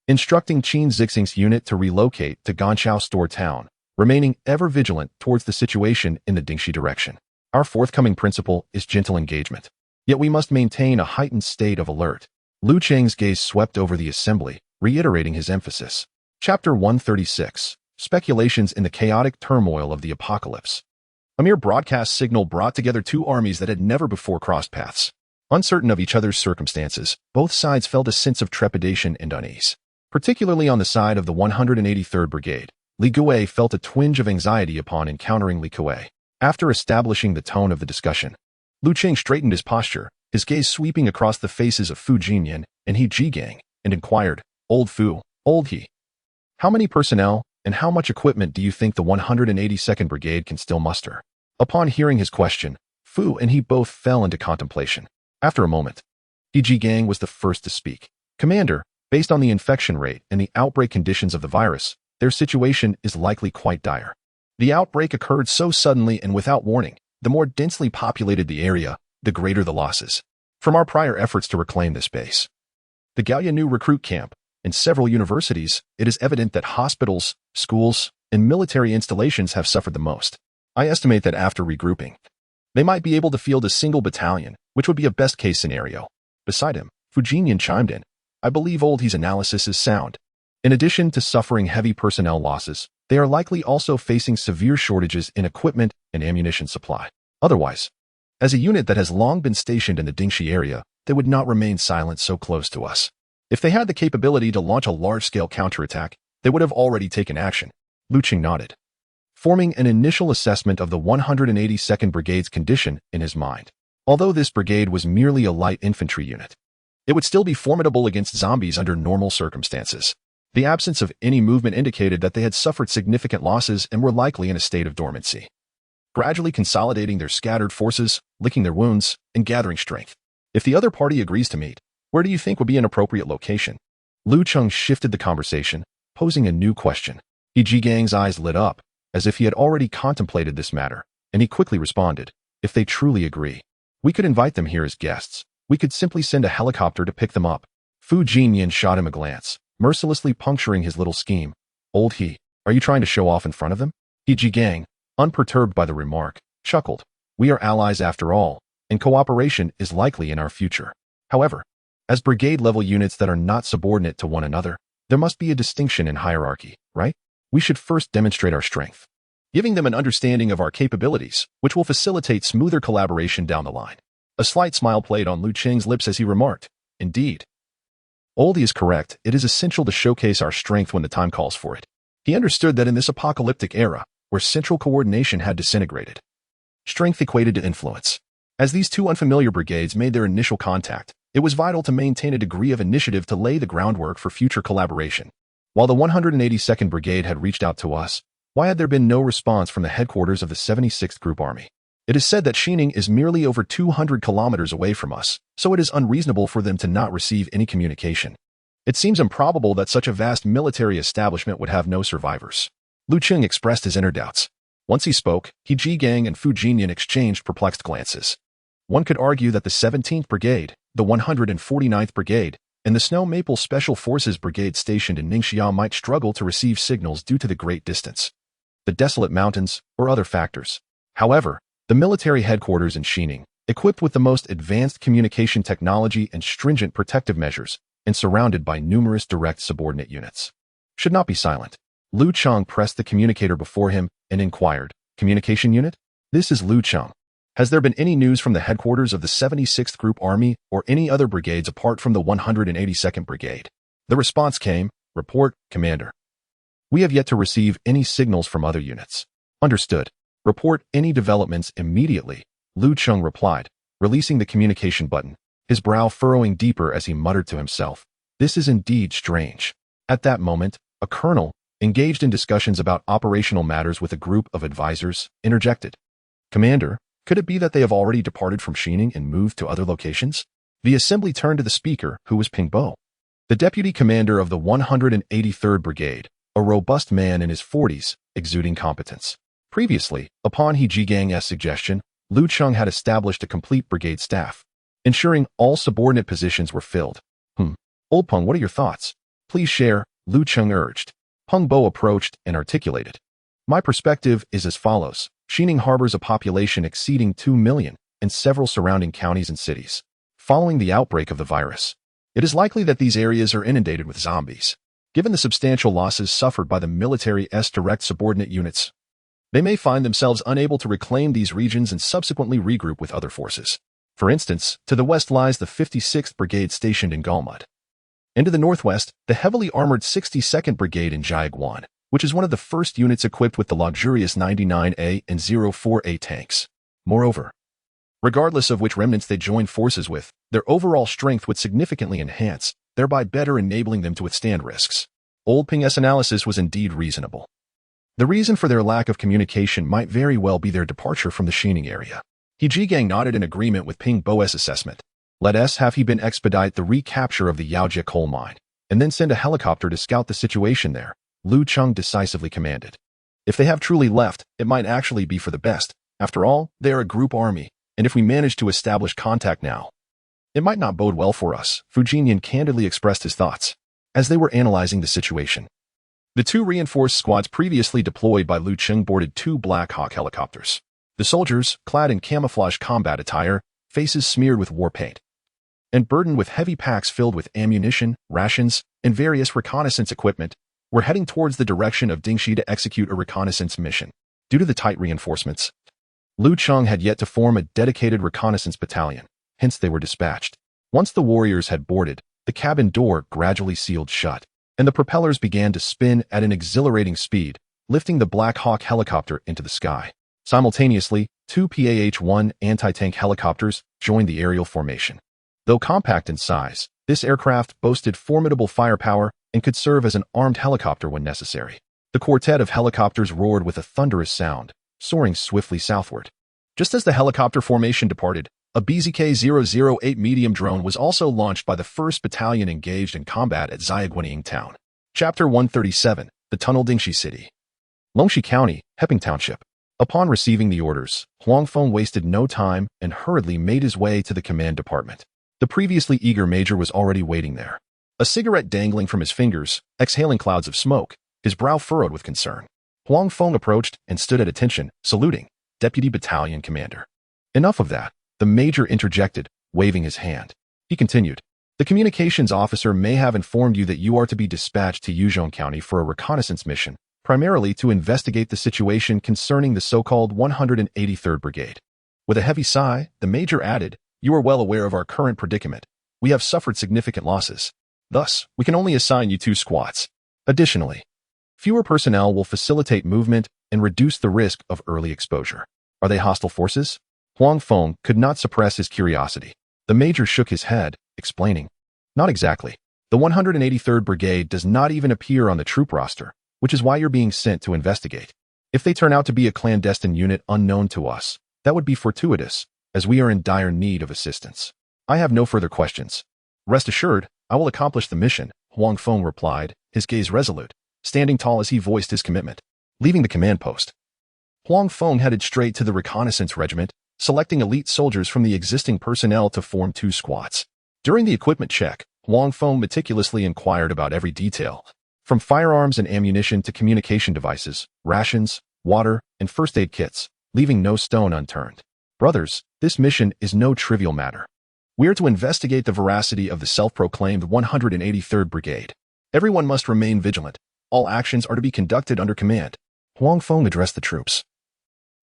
Instructing Qin Zixing's unit to relocate to Ganqiao Store Town, remaining ever vigilant towards the situation in the Dingxi direction. Our forthcoming principle is gentle engagement. Yet we must maintain a heightened state of alert." Lu Cheng's gaze swept over the assembly, reiterating his emphasis. Chapter 136, Speculations in the Chaotic Turmoil of the Apocalypse. A mere broadcast signal brought together two armies that had never before crossed paths. Uncertain of each other's circumstances, both sides felt a sense of trepidation and unease. Particularly on the side of the 183rd Brigade, Li Gui felt a twinge of anxiety upon encountering Li Kuei. After establishing the tone of the discussion, Lu Cheng straightened his posture, his gaze sweeping across the faces of Fu Jinyan and He Jigang, and inquired, "Old Fu, old He, how many personnel and how much equipment do you think the 182nd Brigade can still muster?" Upon hearing his question, Fu and he both fell into contemplation. After a moment, He Jigang was the first to speak. "Commander, based on the infection rate and the outbreak conditions of the virus, their situation is likely quite dire. The outbreak occurred so suddenly and without warning. The more densely populated the area, the greater the losses. From our prior efforts to reclaim this base, the Gaoya New Recruit Camp, and several universities, it is evident that hospitals, schools, and military installations have suffered the most. I estimate that after regrouping, they might be able to field a single battalion, which would be a best-case scenario." Beside him, Fu Jinyan chimed in, "I believe old He's analysis is sound. In addition to suffering heavy personnel losses, they are likely also facing severe shortages in equipment and ammunition supply. Otherwise, as a unit that has long been stationed in the Dingxi area, they would not remain silent so close to us. If they had the capability to launch a large-scale counterattack, they would have already taken action. Lu Cheng nodded, forming an initial assessment of the 182nd Brigade's condition in his mind. Although this brigade was merely a light infantry unit, it would still be formidable against zombies under normal circumstances. The absence of any movement indicated that they had suffered significant losses and were likely in a state of dormancy. Gradually consolidating their scattered forces, licking their wounds, and gathering strength. If the other party agrees to meet, where do you think would be an appropriate location? Lu Cheng shifted the conversation, posing a new question. Ji Gang's eyes lit up, as if he had already contemplated this matter, and he quickly responded, if they truly agree, we could invite them here as guests. We could simply send a helicopter to pick them up. Fu Jinyan shot him a glance, mercilessly puncturing his little scheme. Old he, are you trying to show off in front of them? Ji Gang, unperturbed by the remark, chuckled. We are allies after all, and cooperation is likely in our future. However, as brigade-level units that are not subordinate to one another, there must be a distinction in hierarchy, right? We should first demonstrate our strength, giving them an understanding of our capabilities, which will facilitate smoother collaboration down the line. A slight smile played on Lu Cheng's lips as he remarked, indeed. Oldie is correct, it is essential to showcase our strength when the time calls for it. He understood that in this apocalyptic era, where central coordination had disintegrated, strength equated to influence. As these two unfamiliar brigades made their initial contact, it was vital to maintain a degree of initiative to lay the groundwork for future collaboration. While the 182nd Brigade had reached out to us, why had there been no response from the headquarters of the 76th Group Army? It is said that Xining is merely over 200 kilometers away from us, so it is unreasonable for them to not receive any communication. It seems improbable that such a vast military establishment would have no survivors. Lu Cheng expressed his inner doubts. Once he spoke, Ji Gang and Fu Jinyan exchanged perplexed glances. One could argue that the 17th Brigade, the 149th Brigade, and the Snow Maple Special Forces Brigade stationed in Ningxia might struggle to receive signals due to the great distance, the desolate mountains, or other factors. However, the military headquarters in Xining, equipped with the most advanced communication technology and stringent protective measures, and surrounded by numerous direct subordinate units, should not be silent. Lu Cheng pressed the communicator before him and inquired, Communication unit? This is Lu Cheng. Has there been any news from the headquarters of the 76th Group Army or any other brigades apart from the 182nd Brigade? The response came, Report, Commander. We have yet to receive any signals from other units. Understood. Report any developments immediately, Lu Cheng replied, releasing the communication button, his brow furrowing deeper as he muttered to himself. This is indeed strange. At that moment, a colonel, engaged in discussions about operational matters with a group of advisors, interjected. Commander, could it be that they have already departed from Xining and moved to other locations? The assembly turned to the speaker, who was Ping Bo, the deputy commander of the 183rd Brigade, a robust man in his 40s, exuding competence. Previously, upon Ji Gang's suggestion, Lu Cheng had established a complete brigade staff, ensuring all subordinate positions were filled. Old Peng, what are your thoughts? Please share, Lu Cheng urged. Peng Bo approached and articulated. My perspective is as follows. Xining harbors a population exceeding 2 million and several surrounding counties and cities. Following the outbreak of the virus, it is likely that these areas are inundated with zombies. Given the substantial losses suffered by the military's direct subordinate units, they may find themselves unable to reclaim these regions and subsequently regroup with other forces. For instance, to the west lies the 56th Brigade stationed in Galmud, and to the northwest, the heavily armored 62nd Brigade in Jiaguan, which is one of the first units equipped with the luxurious 99A and 04A tanks. Moreover, regardless of which remnants they join forces with, their overall strength would significantly enhance, thereby better enabling them to withstand risks. Old Ping's analysis was indeed reasonable. The reason for their lack of communication might very well be their departure from the Xining area. Ji Gang nodded in agreement with Ping Bo's assessment. Let us have he been expedite the recapture of the Yaojia coal mine, and then send a helicopter to scout the situation there, Lu Cheng decisively commanded. If they have truly left, it might actually be for the best. After all, they are a group army, and if we manage to establish contact now, it might not bode well for us. Fu Jinyan candidly expressed his thoughts as they were analyzing the situation. The two reinforced squads previously deployed by Lu Cheng boarded two Black Hawk helicopters. The soldiers, clad in camouflage combat attire, faces smeared with war paint, and burdened with heavy packs filled with ammunition, rations, and various reconnaissance equipment, were heading towards the direction of Dingxi to execute a reconnaissance mission. Due to the tight reinforcements, Lu Cheng had yet to form a dedicated reconnaissance battalion, hence they were dispatched. Once the warriors had boarded, the cabin door gradually sealed shut, and the propellers began to spin at an exhilarating speed, lifting the Black Hawk helicopter into the sky. Simultaneously, 2 PAH-1 anti-tank helicopters joined the aerial formation. Though compact in size, this aircraft boasted formidable firepower and could serve as an armed helicopter when necessary. The quartet of helicopters roared with a thunderous sound, soaring swiftly southward. Just as the helicopter formation departed, a BZK-008 medium drone was also launched by the 1st Battalion engaged in combat at Xiaguanying Town. Chapter 137, The Tunnel Dingxi City. Longxi County, Heping Township. Upon receiving the orders, Huang Feng wasted no time and hurriedly made his way to the command department. The previously eager major was already waiting there. A cigarette dangling from his fingers, exhaling clouds of smoke, his brow furrowed with concern. Huang Feng approached and stood at attention, saluting, Deputy Battalion Commander. Enough of that, the major interjected, waving his hand. He continued, the communications officer may have informed you that you are to be dispatched to Yuzhong County for a reconnaissance mission, primarily to investigate the situation concerning the so-called 183rd Brigade. With a heavy sigh, the major added, you are well aware of our current predicament. We have suffered significant losses. Thus, we can only assign you 2 squads. Additionally, fewer personnel will facilitate movement and reduce the risk of early exposure. Are they hostile forces? Huang Feng could not suppress his curiosity. The major shook his head, explaining, not exactly. The 183rd Brigade does not even appear on the troop roster, which is why you're being sent to investigate. If they turn out to be a clandestine unit unknown to us, that would be fortuitous, as we are in dire need of assistance. I have no further questions. Rest assured, I will accomplish the mission, Huang Feng replied, his gaze resolute, standing tall as he voiced his commitment. Leaving the command post, Huang Feng headed straight to the reconnaissance regiment, selecting elite soldiers from the existing personnel to form 2 squads. During the equipment check, Huang Feng meticulously inquired about every detail, from firearms and ammunition to communication devices, rations, water, and first aid kits, leaving no stone unturned. Brothers, this mission is no trivial matter. We are to investigate the veracity of the self-proclaimed 183rd Brigade. Everyone must remain vigilant. All actions are to be conducted under command. Huang Feng addressed the troops,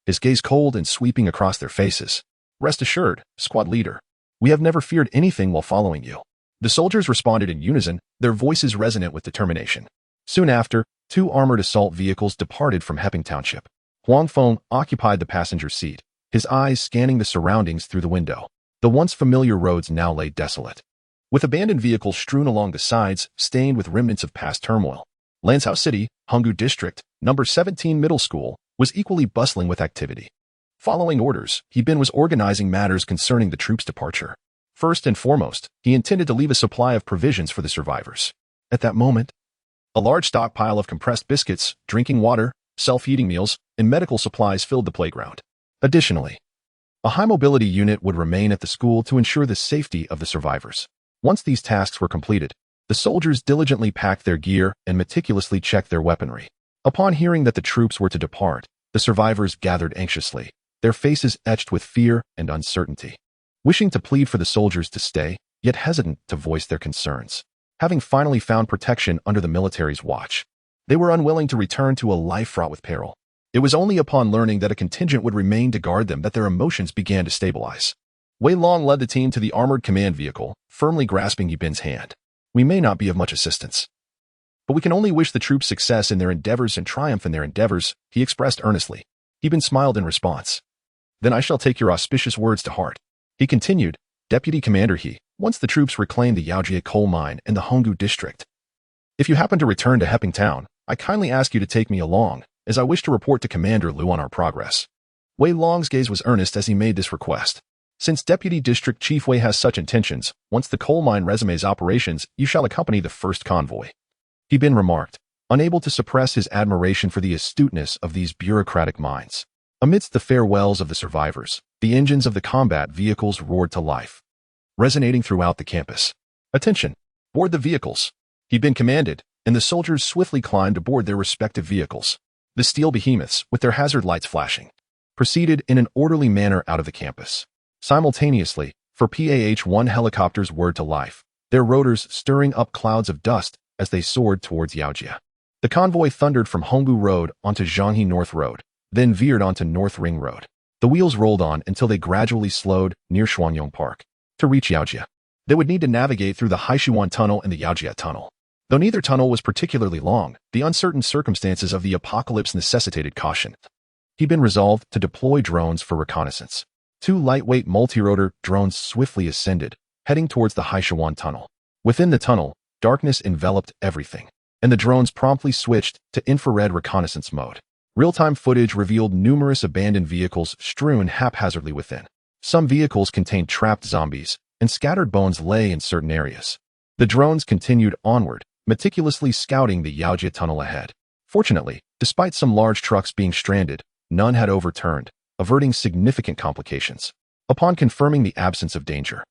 his gaze cold and sweeping across their faces. Rest assured, squad leader, we have never feared anything while following you. The soldiers responded in unison, their voices resonant with determination. Soon after, 2 armored assault vehicles departed from Heping Township. Huang Feng occupied the passenger seat, his eyes scanning the surroundings through the window. The once familiar roads now lay desolate, with abandoned vehicles strewn along the sides, stained with remnants of past turmoil. Lansao City, Honggu District, number 17 Middle School, was equally bustling with activity. Following orders, Bin was organizing matters concerning the troops' departure. First and foremost, he intended to leave a supply of provisions for the survivors. At that moment, a large stockpile of compressed biscuits, drinking water, self-heating meals, and medical supplies filled the playground. Additionally, a high-mobility unit would remain at the school to ensure the safety of the survivors. Once these tasks were completed, the soldiers diligently packed their gear and meticulously checked their weaponry. Upon hearing that the troops were to depart, the survivors gathered anxiously, their faces etched with fear and uncertainty, wishing to plead for the soldiers to stay, yet hesitant to voice their concerns. Having finally found protection under the military's watch, they were unwilling to return to a life fraught with peril. It was only upon learning that a contingent would remain to guard them that their emotions began to stabilize. Wei Long led the team to the armored command vehicle, firmly grasping Bin's hand. We may not be of much assistance, but we can only wish the troops success in their endeavors and triumph in their endeavors, he expressed earnestly. Bin smiled in response. Then I shall take your auspicious words to heart. He continued, Deputy Commander once the troops reclaimed the Yaojie coal mine and the Honggu district. If you happen to return to Heping Town, I kindly ask you to take me along, as I wish to report to Commander Liu on our progress. Wei Long's gaze was earnest as he made this request. Since Deputy District Chief Wei has such intentions, once the coal mine resumes operations, you shall accompany the first convoy. Bin remarked, unable to suppress his admiration for the astuteness of these bureaucratic minds. Amidst the farewells of the survivors, the engines of the combat vehicles roared to life, resonating throughout the campus. Attention! Board the vehicles! Bin commanded, and the soldiers swiftly climbed aboard their respective vehicles. The steel behemoths, with their hazard lights flashing, proceeded in an orderly manner out of the campus. Simultaneously, for PAH-1 helicopters whirred to life, their rotors stirring up clouds of dust as they soared towards Yaojia. The convoy thundered from Hongbu Road onto Zhanghe North Road, then veered onto North Ring Road. The wheels rolled on until they gradually slowed near Shuangyong Park. To reach Yaojia, they would need to navigate through the Haishuan Tunnel and the Yaojia Tunnel. Though neither tunnel was particularly long, the uncertain circumstances of the apocalypse necessitated caution. He'd been resolved to deploy drones for reconnaissance. 2 lightweight multi-rotor drones swiftly ascended, heading towards the Haishuan Tunnel. Within the tunnel, darkness enveloped everything, and the drones promptly switched to infrared reconnaissance mode. Real-time footage revealed numerous abandoned vehicles strewn haphazardly within. Some vehicles contained trapped zombies, and scattered bones lay in certain areas. The drones continued onward, meticulously scouting the Yaojia Tunnel ahead. Fortunately, despite some large trucks being stranded, none had overturned, averting significant complications. Upon confirming the absence of danger,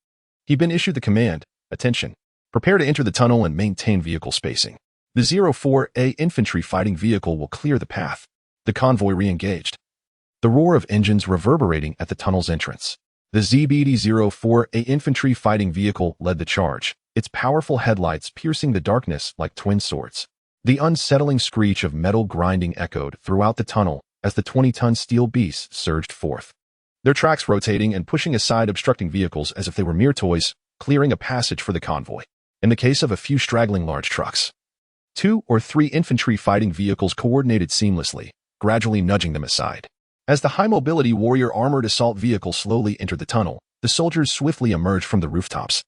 he'd been issued the command, "Attention, prepare to enter the tunnel and maintain vehicle spacing. The 04A infantry fighting vehicle will clear the path." The convoy re-engaged, the roar of engines reverberating at the tunnel's entrance. The ZBD-04A infantry fighting vehicle led the charge, its powerful headlights piercing the darkness like twin swords. The unsettling screech of metal grinding echoed throughout the tunnel as the 20-ton steel beasts surged forth, their tracks rotating and pushing aside obstructing vehicles as if they were mere toys, clearing a passage for the convoy. In the case of a few straggling large trucks, 2 or 3 infantry fighting vehicles coordinated seamlessly, gradually nudging them aside. As the high-mobility warrior armored assault vehicle slowly entered the tunnel, the soldiers swiftly emerged from the rooftops,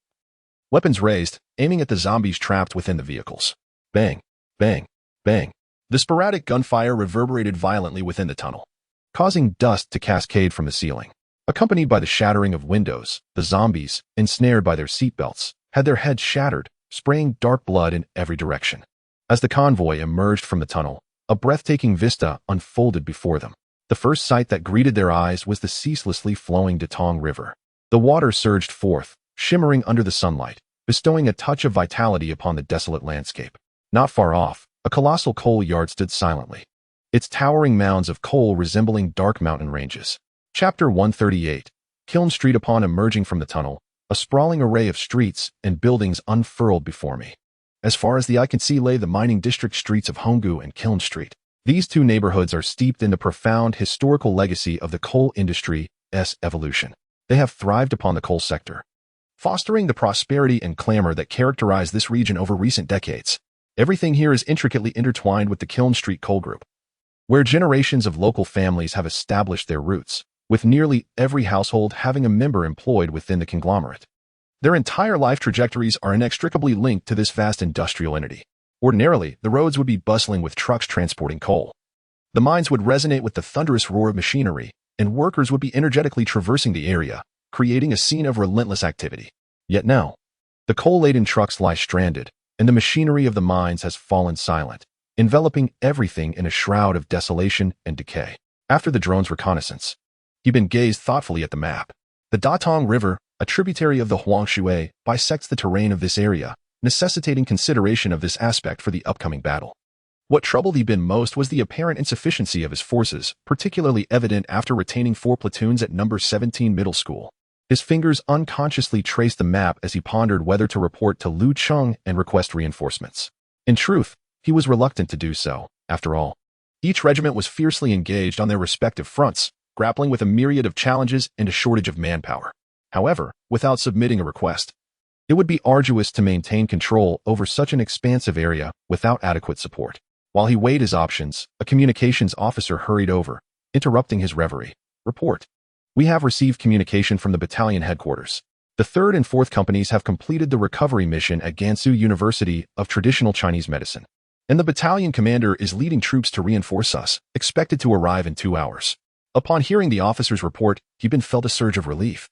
weapons raised, aiming at the zombies trapped within the vehicles. Bang, bang, bang. The sporadic gunfire reverberated violently within the tunnel, causing dust to cascade from the ceiling. Accompanied by the shattering of windows, the zombies, ensnared by their seatbelts, had their heads shattered, spraying dark blood in every direction. As the convoy emerged from the tunnel, a breathtaking vista unfolded before them. The first sight that greeted their eyes was the ceaselessly flowing Datong River. The water surged forth, shimmering under the sunlight, bestowing a touch of vitality upon the desolate landscape. Not far off, a colossal coal yard stood silently, its towering mounds of coal resembling dark mountain ranges. Chapter 138. Kiln Street. Upon emerging from the tunnel, a sprawling array of streets and buildings unfurled before me. As far as the eye can see lay the mining district streets of Honggu and Kiln Street. These 2 neighborhoods are steeped in the profound historical legacy of the coal industry's evolution. They have thrived upon the coal sector, fostering the prosperity and clamor that characterize this region over recent decades. Everything here is intricately intertwined with the Kiln Street Coal Group, where generations of local families have established their roots, with nearly every household having a member employed within the conglomerate. Their entire life trajectories are inextricably linked to this vast industrial entity. Ordinarily, the roads would be bustling with trucks transporting coal. The mines would resonate with the thunderous roar of machinery, and workers would be energetically traversing the area, creating a scene of relentless activity. Yet now, the coal-laden trucks lie stranded, and the machinery of the mines has fallen silent, enveloping everything in a shroud of desolation and decay. After the drone's reconnaissance, Yibin gazed thoughtfully at the map. The Datong River, a tributary of the Huangshui, bisects the terrain of this area, necessitating consideration of this aspect for the upcoming battle. What troubled Yibin most was the apparent insufficiency of his forces, particularly evident after retaining 4 platoons at number 17 middle school. His fingers unconsciously traced the map as he pondered whether to report to Lu Cheng and request reinforcements. In truth, he was reluctant to do so. After all, each regiment was fiercely engaged on their respective fronts, grappling with a myriad of challenges and a shortage of manpower. However, without submitting a request, it would be arduous to maintain control over such an expansive area without adequate support. While he weighed his options, a communications officer hurried over, interrupting his reverie. "Report. We have received communication from the battalion headquarters. The 3rd and 4th companies have completed the recovery mission at Gansu University of Traditional Chinese Medicine, and the battalion commander is leading troops to reinforce us, expected to arrive in 2 hours." Upon hearing the officer's report, Yibin felt a surge of relief.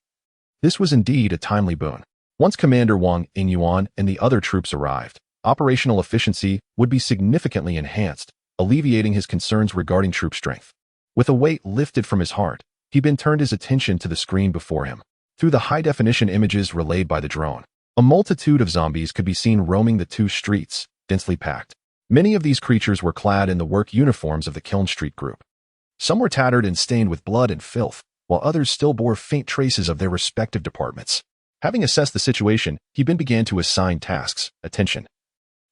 This was indeed a timely boon. Once Commander Wang Yingyuan and the other troops arrived, operational efficiency would be significantly enhanced, alleviating his concerns regarding troop strength. With a weight lifted from his heart, Yibin turned his attention to the screen before him. Through the high-definition images relayed by the drone, a multitude of zombies could be seen roaming the 2 streets, densely packed. Many of these creatures were clad in the work uniforms of the Kiln Street Group. Some were tattered and stained with blood and filth, while others still bore faint traces of their respective departments. Having assessed the situation, he then began to assign tasks. Attention.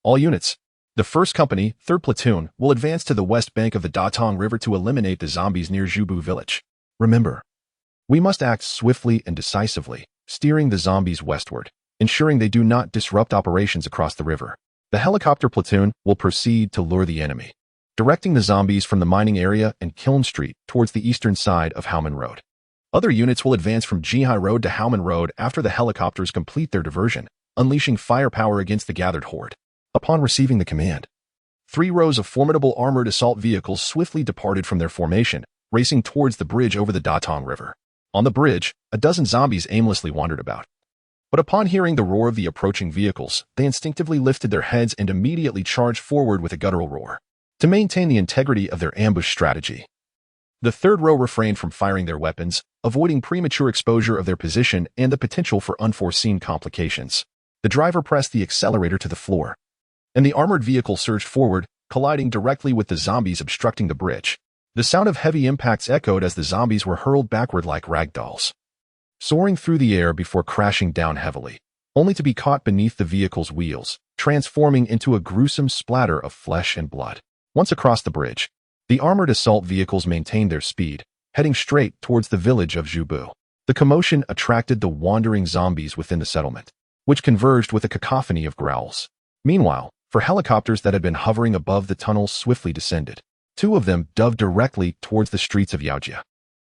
All units. The 1st Company, 3rd Platoon, will advance to the west bank of the Datong River to eliminate the zombies near Zhubu village. Remember, we must act swiftly and decisively, steering the zombies westward, ensuring they do not disrupt operations across the river. The helicopter platoon will proceed to lure the enemy, directing the zombies from the mining area and Kiln Street towards the eastern side of Howman Road. Other units will advance from Jihai Road to Howman Road after the helicopters complete their diversion, unleashing firepower against the gathered horde. Upon receiving the command, 3 rows of formidable armored assault vehicles swiftly departed from their formation, racing towards the bridge over the Datong River. On the bridge, a dozen zombies aimlessly wandered about. But upon hearing the roar of the approaching vehicles, they instinctively lifted their heads and immediately charged forward with a guttural roar. To maintain the integrity of their ambush strategy, the 3rd row refrained from firing their weapons, avoiding premature exposure of their position and the potential for unforeseen complications. The driver pressed the accelerator to the floor, and the armored vehicle surged forward, colliding directly with the zombies obstructing the bridge. The sound of heavy impacts echoed as the zombies were hurled backward like ragdolls, soaring through the air before crashing down heavily, only to be caught beneath the vehicle's wheels, transforming into a gruesome splatter of flesh and blood. Once across the bridge, the armored assault vehicles maintained their speed, heading straight towards the village of Zhubu. The commotion attracted the wandering zombies within the settlement, which converged with a cacophony of growls. Meanwhile, 4 helicopters that had been hovering above the tunnels swiftly descended. 2 of them dove directly towards the streets of Yaojia,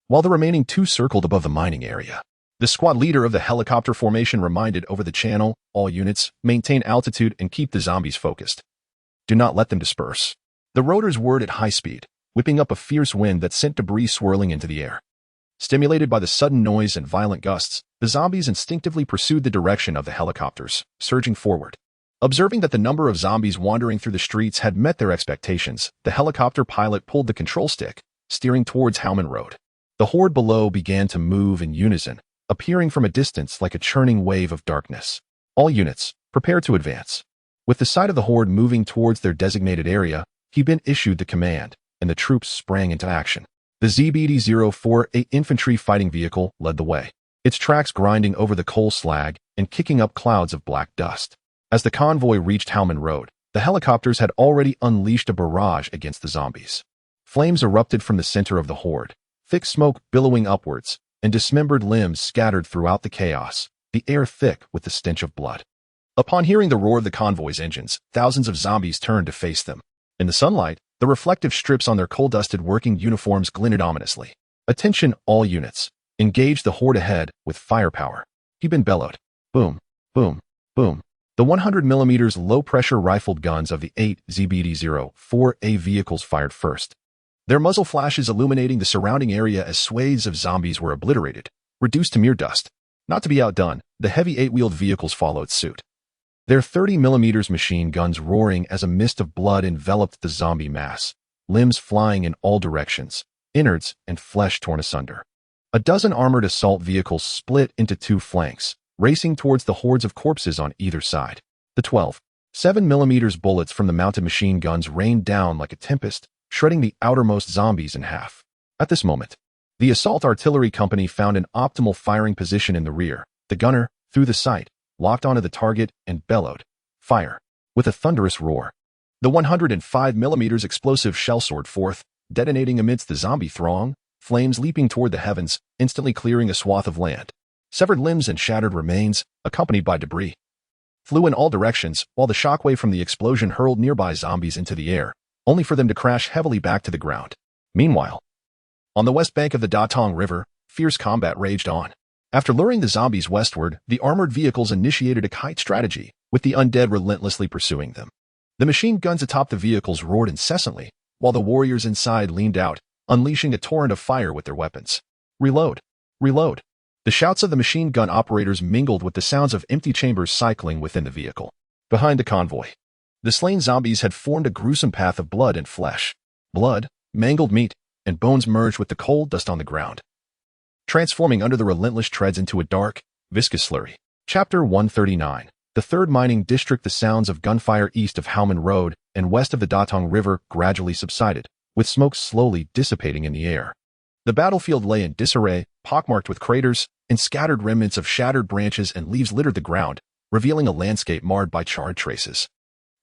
while the remaining 2 circled above the mining area. The squad leader of the helicopter formation reminded over the channel, all units, maintain altitude and keep the zombies focused. Do not let them disperse. The rotors whirred at high speed, whipping up a fierce wind that sent debris swirling into the air. Stimulated by the sudden noise and violent gusts, the zombies instinctively pursued the direction of the helicopters, surging forward. Observing that the number of zombies wandering through the streets had met their expectations, the helicopter pilot pulled the control stick, steering towards Howman Road. The horde below began to move in unison, appearing from a distance like a churning wave of darkness. All units, prepare to advance. With the sight of the horde moving towards their designated area, he then issued the command, and the troops sprang into action. The ZBD-048 infantry fighting vehicle led the way, its tracks grinding over the coal slag and kicking up clouds of black dust. As the convoy reached Howman Road, the helicopters had already unleashed a barrage against the zombies. Flames erupted from the center of the horde, thick smoke billowing upwards, and dismembered limbs scattered throughout the chaos, the air thick with the stench of blood. Upon hearing the roar of the convoy's engines, thousands of zombies turned to face them. In the sunlight, the reflective strips on their coal-dusted working uniforms glinted ominously. Attention, all units. Engage the horde ahead with firepower. He bellowed. Boom, boom, boom. The 100mm low-pressure rifled guns of the 8 ZBD-04A vehicles fired first, their muzzle flashes illuminating the surrounding area as swathes of zombies were obliterated, reduced to mere dust. Not to be outdone, the heavy 8-wheeled vehicles followed suit, their 30mm machine guns roaring as a mist of blood enveloped the zombie mass, limbs flying in all directions, innards and flesh torn asunder. A dozen armored assault vehicles split into 2 flanks, racing towards the hordes of corpses on either side. The 12, 7mm bullets from the mounted machine guns rained down like a tempest, shredding the outermost zombies in half. At this moment, the assault artillery company found an optimal firing position in the rear. The gunner, through the sight, locked onto the target and bellowed, "Fire!" with a thunderous roar. The 105mm explosive shell soared forth, detonating amidst the zombie throng, flames leaping toward the heavens, instantly clearing a swath of land. Severed limbs and shattered remains, accompanied by debris, flew in all directions, while the shockwave from the explosion hurled nearby zombies into the air, only for them to crash heavily back to the ground. Meanwhile, on the west bank of the Datong River, fierce combat raged on. After luring the zombies westward, the armored vehicles initiated a kite strategy, with the undead relentlessly pursuing them. The machine guns atop the vehicles roared incessantly, while the warriors inside leaned out, unleashing a torrent of fire with their weapons. Reload! Reload! The shouts of the machine gun operators mingled with the sounds of empty chambers cycling within the vehicle. Behind the convoy, the slain zombies had formed a gruesome path of blood and flesh. Blood, mangled meat, and bones merged with the coal dust on the ground, transforming under the relentless treads into a dark, viscous slurry. Chapter 139. The 3rd Mining District. The sounds of gunfire east of Howman Road and west of the Datong River gradually subsided, with smoke slowly dissipating in the air. The battlefield lay in disarray, pockmarked with craters, and scattered remnants of shattered branches and leaves littered the ground, revealing a landscape marred by charred traces.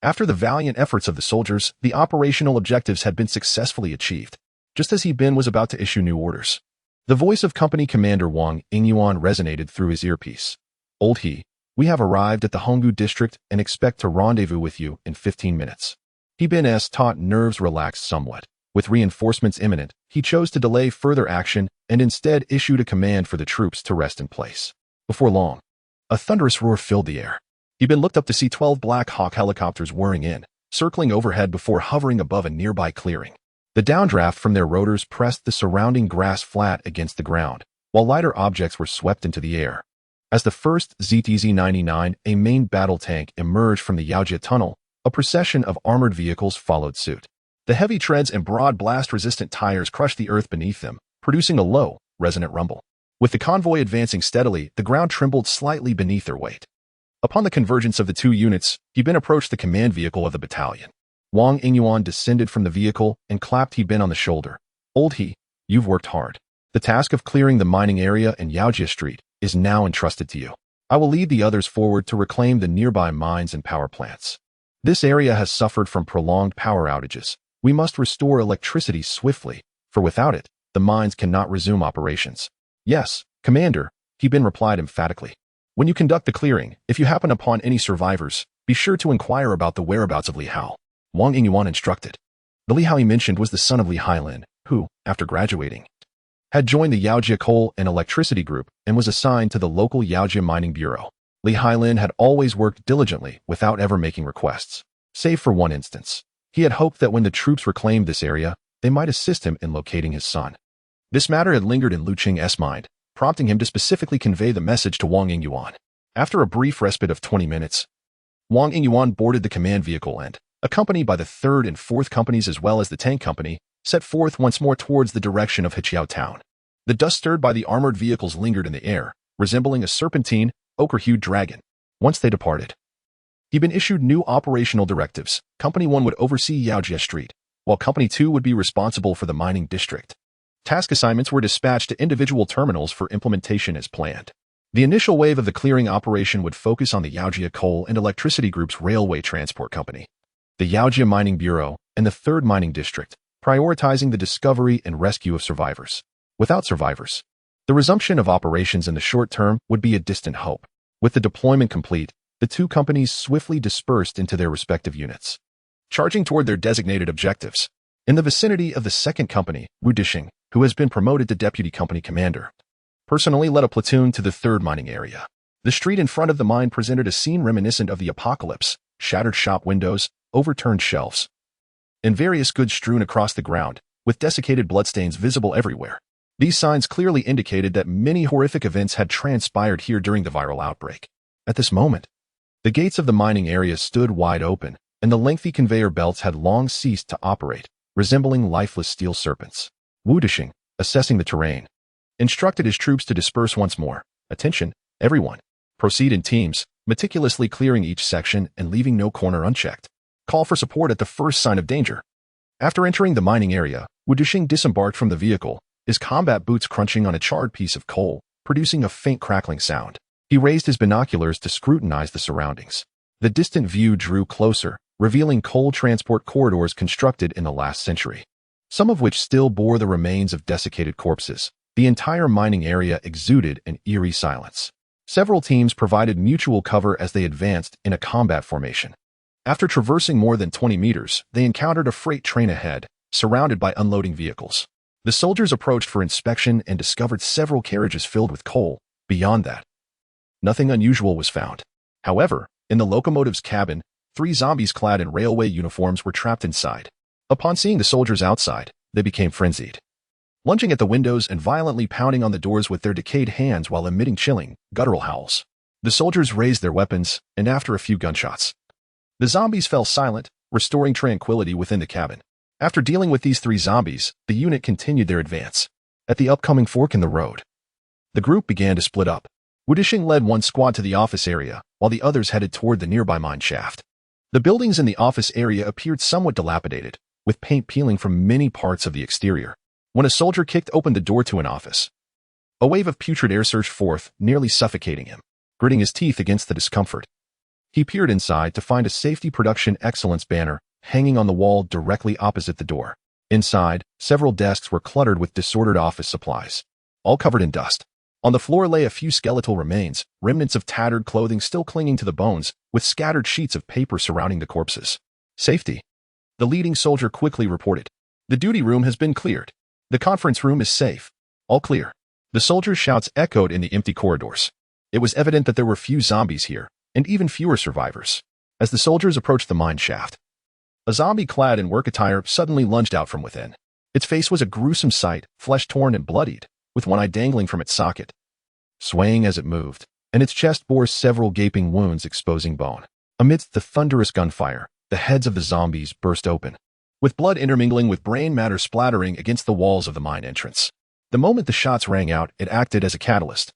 After the valiant efforts of the soldiers, the operational objectives had been successfully achieved, just as He was about to issue new orders. The voice of Company Commander Wang Ingyuan resonated through his earpiece. "Old He, we have arrived at the Honggu district and expect to rendezvous with you in 15 minutes. He's taut nerves relaxed somewhat. With reinforcements imminent, he chose to delay further action and instead issued a command for the troops to rest in place. Before long, a thunderous roar filled the air. Looked up to see 12 Black Hawk helicopters whirring in, circling overhead before hovering above a nearby clearing. The downdraft from their rotors pressed the surrounding grass flat against the ground, while lighter objects were swept into the air. As the first ZTZ-99, a main battle tank, emerged from the Yaojia tunnel, a procession of armored vehicles followed suit. The heavy treads and broad blast-resistant tires crushed the earth beneath them, producing a low, resonant rumble. With the convoy advancing steadily, the ground trembled slightly beneath their weight. Upon the convergence of the two units, approached the command vehicle of the battalion. Wang Ingyuan descended from the vehicle and clapped on the shoulder. "Old He, you've worked hard. The task of clearing the mining area in Yaojia Street is now entrusted to you. I will lead the others forward to reclaim the nearby mines and power plants. This area has suffered from prolonged power outages. We must restore electricity swiftly, for without it, the mines cannot resume operations." "Yes, Commander," replied emphatically. "When you conduct the clearing, if you happen upon any survivors, be sure to inquire about the whereabouts of Li Hao," Wang Ingyuan instructed. The Li Hao he mentioned was the son of Li Hailin, who, after graduating, had joined the Yaojia Coal and Electricity Group and was assigned to the local Yaojia Mining Bureau. Li Hailin had always worked diligently without ever making requests, save for one instance. He had hoped that when the troops reclaimed this area, they might assist him in locating his son. This matter had lingered in Lu Cheng's mind, prompting him to specifically convey the message to Wang Ingyuan. After a brief respite of 20 minutes, Wang Ingyuan boarded the command vehicle and, accompanied by the 3rd and 4th companies as well as the tank company, set forth once more towards the direction of Hiqiao town. The dust stirred by the armored vehicles lingered in the air, resembling a serpentine, ochre-hued dragon. Once they departed, issued new operational directives. Company 1 would oversee Yaojia Street, while Company 2 would be responsible for the mining district. Task assignments were dispatched to individual terminals for implementation as planned. The initial wave of the clearing operation would focus on the Yaojia Coal and Electricity Group's railway transport company, the Yaojia Mining Bureau, and the 3rd Mining District, prioritizing the discovery and rescue of survivors. Without survivors, the resumption of operations in the short term would be a distant hope. With the deployment complete, the two companies swiftly dispersed into their respective units, charging toward their designated objectives. In the vicinity of the 2nd company, Wu Dishing, who has been promoted to deputy company commander, personally led a platoon to the 3rd mining area. The street in front of the mine presented a scene reminiscent of the apocalypse: shattered shop windows, overturned shelves, and various goods strewn across the ground, with desiccated bloodstains visible everywhere. These signs clearly indicated that many horrific events had transpired here during the viral outbreak. At this moment, the gates of the mining area stood wide open, and the lengthy conveyor belts had long ceased to operate, resembling lifeless steel serpents. Wu Dishing, assessing the terrain, instructed his troops to disperse once more. "Attention, everyone. Proceed in teams, meticulously clearing each section and leaving no corner unchecked. Call for support at the first sign of danger." After entering the mining area, Wu Dishing disembarked from the vehicle, his combat boots crunching on a charred piece of coal, producing a faint crackling sound. He raised his binoculars to scrutinize the surroundings. The distant view drew closer, revealing coal transport corridors constructed in the last century, some of which still bore the remains of desiccated corpses. The entire mining area exuded an eerie silence. Several teams provided mutual cover as they advanced in a combat formation. After traversing more than 20 meters, they encountered a freight train ahead, surrounded by unloading vehicles. The soldiers approached for inspection and discovered several carriages filled with coal. Beyond that, nothing unusual was found. However, in the locomotive's cabin, 3 zombies clad in railway uniforms were trapped inside. Upon seeing the soldiers outside, they became frenzied, lunging at the windows and violently pounding on the doors with their decayed hands while emitting chilling, guttural howls. The soldiers raised their weapons, and after a few gunshots, the zombies fell silent, restoring tranquility within the cabin. After dealing with these 3 zombies, the unit continued their advance. At the upcoming fork in the road, the group began to split up. Wu Dishing led one squad to the office area, while the others headed toward the nearby mine shaft. The buildings in the office area appeared somewhat dilapidated, with paint peeling from many parts of the exterior. When a soldier kicked open the door to an office, A wave of putrid air surged forth, nearly suffocating him. Gritting his teeth against the discomfort, he peered inside to find a Safety Production Excellence banner hanging on the wall directly opposite the door. Inside, several desks were cluttered with disordered office supplies, all covered in dust. On the floor lay a few skeletal remains, remnants of tattered clothing still clinging to the bones, with scattered sheets of paper surrounding the corpses. Safety. The leading soldier quickly reported. The duty room has been cleared. The conference room is safe. All clear. The soldiers' shouts echoed in the empty corridors. It was evident that there were few zombies here, and even fewer survivors. As the soldiers approached the mine shaft, a zombie clad in work attire suddenly lunged out from within. Its face was a gruesome sight, flesh torn and bloodied, with one eye dangling from its socket, swaying as it moved, and its chest bore several gaping wounds exposing bone. Amidst the thunderous gunfire, the heads of the zombies burst open, with blood intermingling with brain matter splattering against the walls of the mine entrance. The moment the shots rang out, it acted as a catalyst,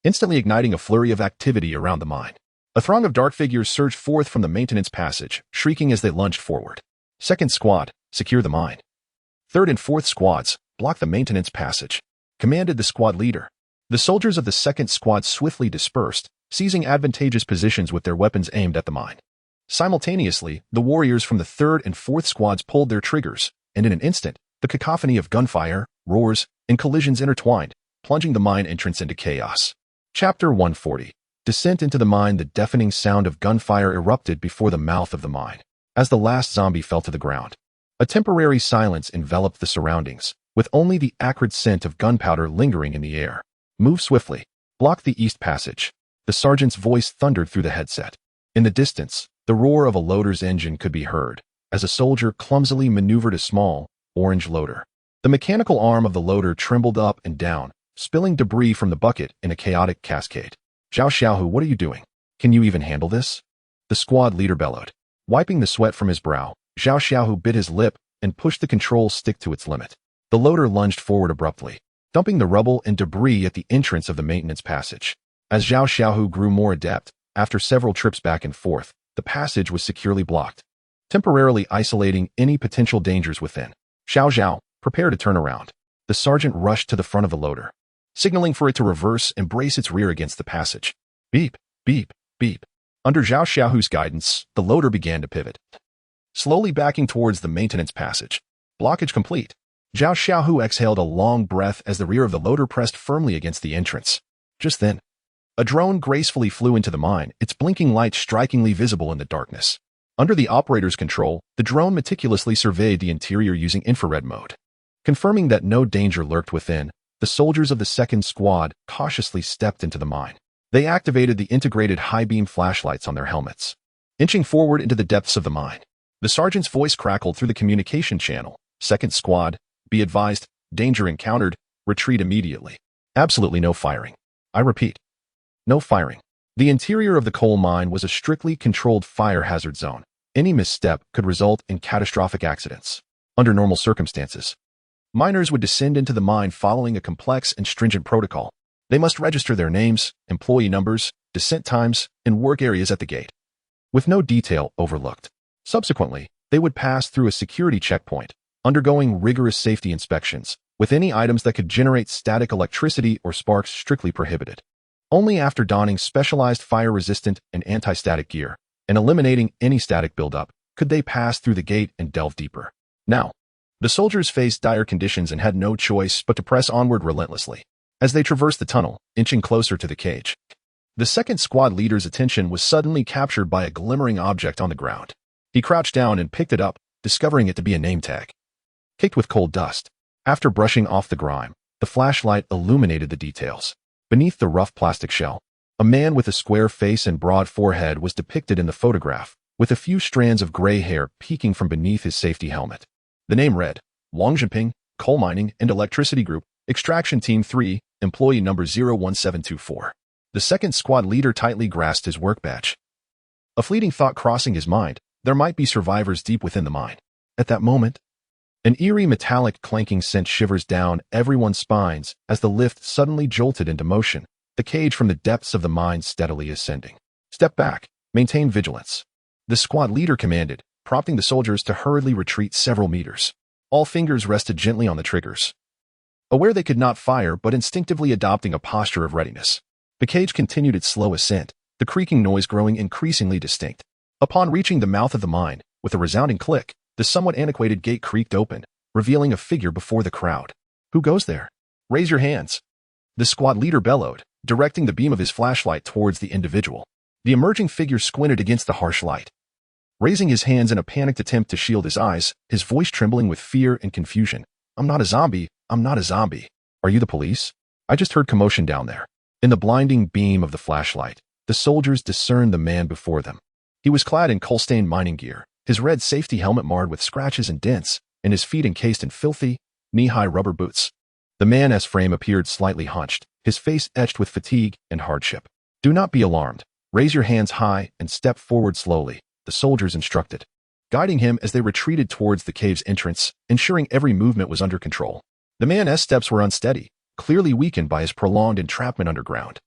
instantly igniting a flurry of activity around the mine. A throng of dark figures surged forth from the maintenance passage, shrieking as they lunged forward. Second squad, secure the mine. Third and fourth squads, block the maintenance passage, commanded the squad leader. The soldiers of the second squad swiftly dispersed, seizing advantageous positions with their weapons aimed at the mine. Simultaneously, the warriors from the third and fourth squads pulled their triggers, and in an instant, the cacophony of gunfire, roars, and collisions intertwined, plunging the mine entrance into chaos. Chapter 140. Descent into the mine. The deafening sound of gunfire erupted before the mouth of the mine. As the last zombie fell to the ground, a temporary silence enveloped the surroundings, with only the acrid scent of gunpowder lingering in the air. Move swiftly. Block the east passage. The sergeant's voice thundered through the headset. In the distance, the roar of a loader's engine could be heard, as a soldier clumsily maneuvered a small, orange loader. The mechanical arm of the loader trembled up and down, spilling debris from the bucket in a chaotic cascade. Zhao Xiaohu, what are you doing? Can you even handle this? The squad leader bellowed. Wiping the sweat from his brow, Zhao Xiaohu bit his lip and pushed the control stick to its limit. The loader lunged forward abruptly, dumping the rubble and debris at the entrance of the maintenance passage. As Zhao Xiaohu grew more adept, after several trips back and forth, the passage was securely blocked, temporarily isolating any potential dangers within. Xiao Zhao, prepare to turn around. The sergeant rushed to the front of the loader, signaling for it to reverse and brace its rear against the passage. Beep, beep, beep. Under Zhao Xiaohu's guidance, the loader began to pivot, slowly backing towards the maintenance passage. Blockage complete. Zhao Xiaohu exhaled a long breath as the rear of the loader pressed firmly against the entrance. Just then, a drone gracefully flew into the mine, its blinking light strikingly visible in the darkness. Under the operator's control, the drone meticulously surveyed the interior using infrared mode. Confirming that no danger lurked within, the soldiers of the second squad cautiously stepped into the mine. They activated the integrated high-beam flashlights on their helmets. Inching forward into the depths of the mine, the sergeant's voice crackled through the communication channel. Second squad, be advised, danger encountered, retreat immediately. Absolutely no firing. I repeat, no firing. The interior of the coal mine was a strictly controlled fire hazard zone. Any misstep could result in catastrophic accidents. Under normal circumstances, miners would descend into the mine following a complex and stringent protocol. They must register their names, employee numbers, descent times, and work areas at the gate, with no detail overlooked. Subsequently, they would pass through a security checkpoint, undergoing rigorous safety inspections, with any items that could generate static electricity or sparks strictly prohibited. Only after donning specialized fire-resistant and anti-static gear, and eliminating any static buildup, could they pass through the gate and delve deeper. Now, the soldiers faced dire conditions and had no choice but to press onward relentlessly. As they traversed the tunnel, inching closer to the cage, the second squad leader's attention was suddenly captured by a glimmering object on the ground. He crouched down and picked it up, discovering it to be a name tag, caked with coal dust. After brushing off the grime, the flashlight illuminated the details. Beneath the rough plastic shell, a man with a square face and broad forehead was depicted in the photograph, with a few strands of gray hair peeking from beneath his safety helmet. The name read, Wang Jinping, Coal Mining and Electricity Group, Extraction Team 3, Employee Number 01724. The second squad leader tightly grasped his work badge. A fleeting thought crossing his mind, there might be survivors deep within the mine. At that moment, an eerie metallic clanking sent shivers down everyone's spines as the lift suddenly jolted into motion, the cage from the depths of the mine steadily ascending. Step back, maintain vigilance. The squad leader commanded, prompting the soldiers to hurriedly retreat several meters. All fingers rested gently on the triggers. aware they could not fire but instinctively adopting a posture of readiness. The cage continued its slow ascent, the creaking noise growing increasingly distinct. Upon reaching the mouth of the mine, with a resounding click, the somewhat antiquated gate creaked open, revealing a figure before the crowd. "Who goes there? Raise your hands." The squad leader bellowed, directing the beam of his flashlight towards the individual. The emerging figure squinted against the harsh light. Raising his hands in a panicked attempt to shield his eyes, his voice trembling with fear and confusion. "I'm not a zombie. I'm not a zombie. Are you the police? I just heard commotion down there." In the blinding beam of the flashlight, the soldiers discerned the man before them. He was clad in coal-stained mining gear, his red safety helmet marred with scratches and dents, and his feet encased in filthy, knee-high rubber boots. The man's frame appeared slightly hunched, his face etched with fatigue and hardship. "Do not be alarmed. Raise your hands high and step forward slowly," the soldiers instructed, guiding him as they retreated towards the cave's entrance, ensuring every movement was under control. The man's steps were unsteady, clearly weakened by his prolonged entrapment underground.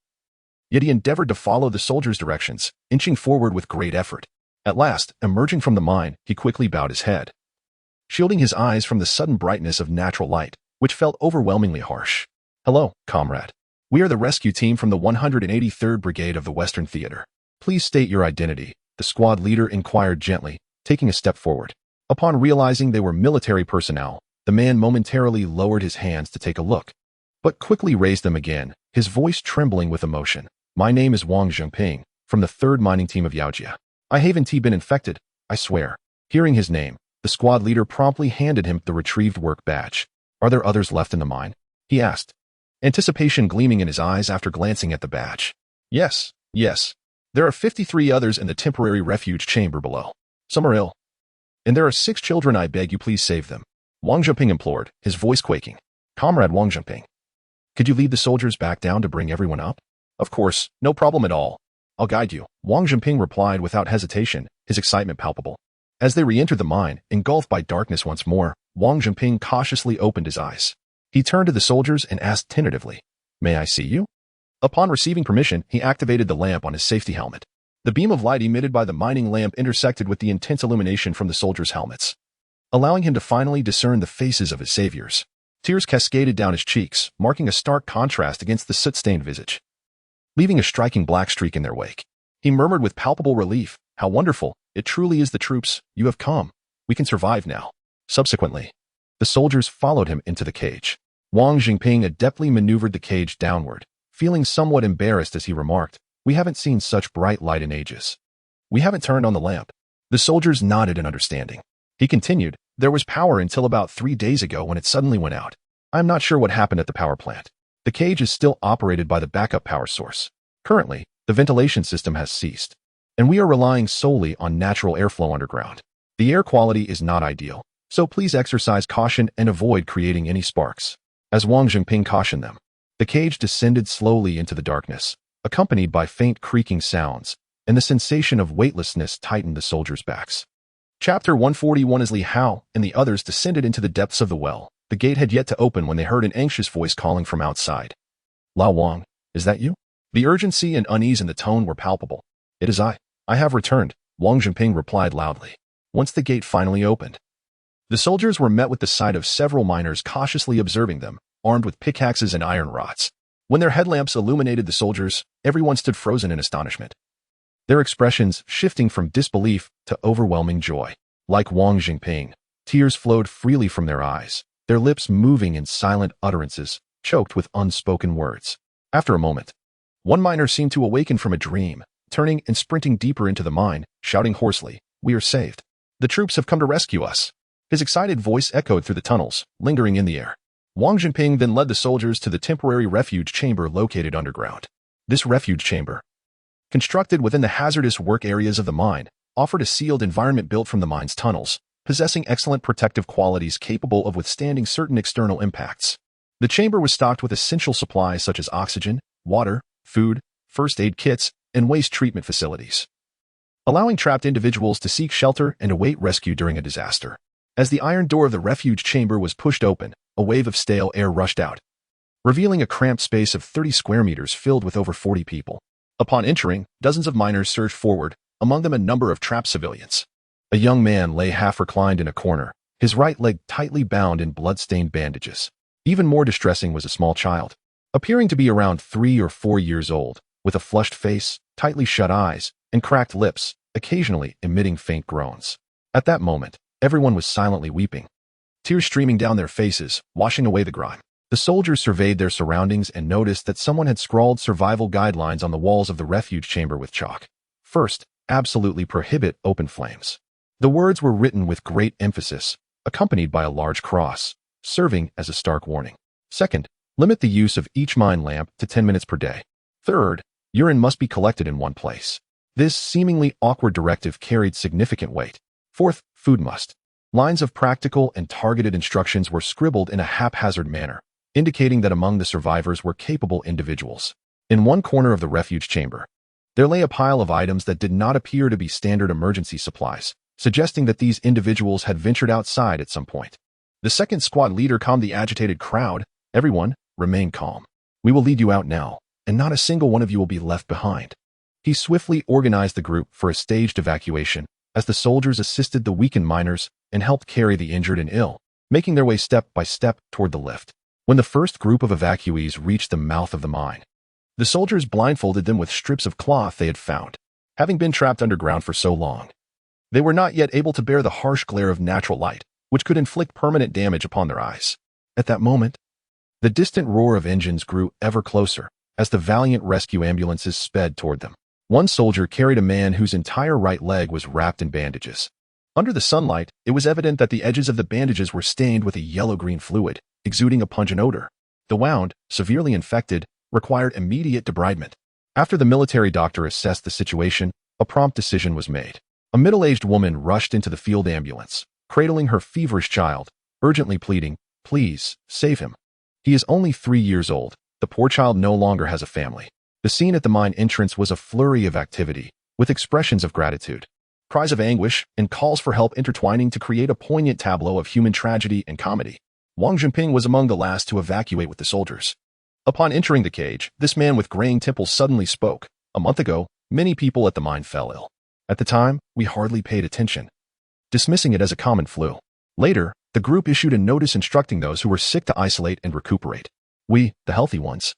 Yet he endeavored to follow the soldiers' directions, inching forward with great effort. At last, emerging from the mine, he quickly bowed his head, shielding his eyes from the sudden brightness of natural light, which felt overwhelmingly harsh. "Hello, comrade. We are the rescue team from the 183rd Brigade of the Western Theater. Please state your identity," the squad leader inquired gently, taking a step forward. Upon realizing they were military personnel, the man momentarily lowered his hands to take a look, but quickly raised them again, his voice trembling with emotion. "My name is Wang Zhengping, from the 3rd Mining Team of Yaojia. I haven't been infected, I swear." Hearing his name, the squad leader promptly handed him the retrieved work badge. "Are there others left in the mine?" he asked, anticipation gleaming in his eyes after glancing at the badge. Yes. There are 53 others in the temporary refuge chamber below. Some are ill. And there are 6 children. I beg you please save them," Wang Zhengping implored, his voice quaking. "Comrade Wang Zhengping, could you lead the soldiers back down to bring everyone up?" "Of course, no problem at all. I'll guide you," Wang Zhengping replied without hesitation, his excitement palpable. As they re-entered the mine, engulfed by darkness once more, Wang Zhengping cautiously opened his eyes. He turned to the soldiers and asked tentatively, "May I see you?" Upon receiving permission, he activated the lamp on his safety helmet. The beam of light emitted by the mining lamp intersected with the intense illumination from the soldiers' helmets, allowing him to finally discern the faces of his saviors. Tears cascaded down his cheeks, marking a stark contrast against the soot-stained visage, leaving a striking black streak in their wake. He murmured with palpable relief, "How wonderful! It truly is the troops. You have come. We can survive now." Subsequently, the soldiers followed him into the cage. Wang Zhengping adeptly maneuvered the cage downward, feeling somewhat embarrassed as he remarked, "We haven't seen such bright light in ages. We haven't turned on the lamp." The soldiers nodded in understanding. He continued, "There was power until about 3 days ago when it suddenly went out. I'm not sure what happened at the power plant. The cage is still operated by the backup power source. Currently, the ventilation system has ceased, and we are relying solely on natural airflow underground. The air quality is not ideal, so please exercise caution and avoid creating any sparks." As Wang Zhengping cautioned them, the cage descended slowly into the darkness, accompanied by faint creaking sounds, and the sensation of weightlessness tightened the soldiers' backs. Chapter 141. As Li Hao and the others descended into the depths of the well, the gate had yet to open when they heard an anxious voice calling from outside. "Lao Wang, is that you?" The urgency and unease in the tone were palpable. "It is I. I have returned," Wang Zhengping replied loudly. Once the gate finally opened, the soldiers were met with the sight of several miners cautiously observing them, armed with pickaxes and iron rods. When their headlamps illuminated the soldiers, everyone stood frozen in astonishment, their expressions shifting from disbelief to overwhelming joy. Like Wang Zhengping, tears flowed freely from their eyes, their lips moving in silent utterances, choked with unspoken words. After a moment, one miner seemed to awaken from a dream, turning and sprinting deeper into the mine, shouting hoarsely, "We are saved. The troops have come to rescue us." His excited voice echoed through the tunnels, lingering in the air. Wang Zhengping then led the soldiers to the temporary refuge chamber located underground. This refuge chamber, constructed within the hazardous work areas of the mine, offered a sealed environment built from the mine's tunnels, possessing excellent protective qualities capable of withstanding certain external impacts. The chamber was stocked with essential supplies such as oxygen, water, food, first aid kits, and waste treatment facilities, allowing trapped individuals to seek shelter and await rescue during a disaster. As the iron door of the refuge chamber was pushed open, a wave of stale air rushed out, revealing a cramped space of 30 square meters filled with over 40 people. Upon entering, dozens of miners surged forward, among them a number of trapped civilians. A young man lay half reclined in a corner, his right leg tightly bound in blood-stained bandages. Even more distressing was a small child, appearing to be around 3 or 4 years old, with a flushed face, tightly shut eyes, and cracked lips, occasionally emitting faint groans. At that moment, everyone was silently weeping, tears streaming down their faces, washing away the grime. The soldiers surveyed their surroundings and noticed that someone had scrawled survival guidelines on the walls of the refuge chamber with chalk. First, absolutely prohibit open flames. The words were written with great emphasis, accompanied by a large cross, serving as a stark warning. Second, limit the use of each mine lamp to 10 minutes per day. Third, urine must be collected in one place. This seemingly awkward directive carried significant weight. Fourth, food must. Lines of practical and targeted instructions were scribbled in a haphazard manner, indicating that among the survivors were capable individuals. In one corner of the refuge chamber, there lay a pile of items that did not appear to be standard emergency supplies, suggesting that these individuals had ventured outside at some point. The second squad leader calmed the agitated crowd. Everyone, remain calm. We will lead you out now, and not a single one of you will be left behind. He swiftly organized the group for a staged evacuation as the soldiers assisted the weakened miners and helped carry the injured and ill, making their way step by step toward the lift. When the first group of evacuees reached the mouth of the mine, the soldiers blindfolded them with strips of cloth they had found. Having been trapped underground for so long, they were not yet able to bear the harsh glare of natural light, which could inflict permanent damage upon their eyes. At that moment, the distant roar of engines grew ever closer as the valiant rescue ambulances sped toward them. One soldier carried a man whose entire right leg was wrapped in bandages. Under the sunlight, it was evident that the edges of the bandages were stained with a yellow-green fluid, exuding a pungent odor. The wound, severely infected, required immediate debridement. After the military doctor assessed the situation, a prompt decision was made. A middle-aged woman rushed into the field ambulance, cradling her feverish child, urgently pleading, "Please, save him. He is only 3 years old. The poor child no longer has a family." The scene at the mine entrance was a flurry of activity, with expressions of gratitude, cries of anguish, and calls for help intertwining to create a poignant tableau of human tragedy and comedy. Wang Jinping was among the last to evacuate with the soldiers. Upon entering the cage, this man with graying temples suddenly spoke. "A month ago, many people at the mine fell ill. At the time, we hardly paid attention, dismissing it as a common flu. Later, the group issued a notice instructing those who were sick to isolate and recuperate. We, the healthy ones,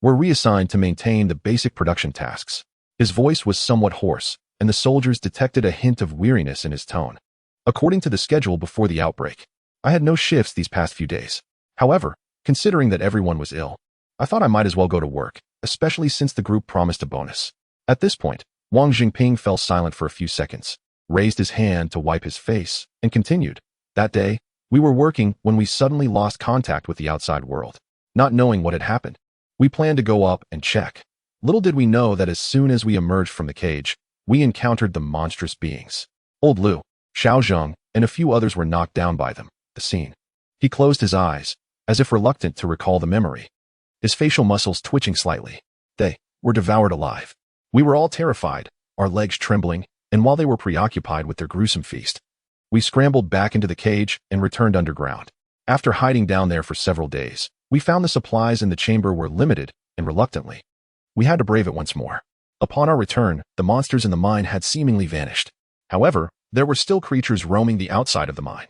were reassigned to maintain the basic production tasks." His voice was somewhat hoarse, and the soldiers detected a hint of weariness in his tone. "According to the schedule before the outbreak, I had no shifts these past few days. However, considering that everyone was ill, I thought I might as well go to work, especially since the group promised a bonus." At this point, Wang Jinping fell silent for a few seconds, raised his hand to wipe his face, and continued. "That day, we were working when we suddenly lost contact with the outside world. Not knowing what had happened, we planned to go up and check. Little did we know that as soon as we emerged from the cage, we encountered the monstrous beings. Old Liu, Xiao Zheng, and a few others were knocked down by them." The scene. He closed his eyes, as if reluctant to recall the memory, his facial muscles twitching slightly. "They were devoured alive. We were all terrified, our legs trembling, and while they were preoccupied with their gruesome feast, we scrambled back into the cage and returned underground. After hiding down there for several days, we found the supplies in the chamber were limited, and reluctantly, we had to brave it once more. Upon our return, the monsters in the mine had seemingly vanished. However, there were still creatures roaming the outside of the mine.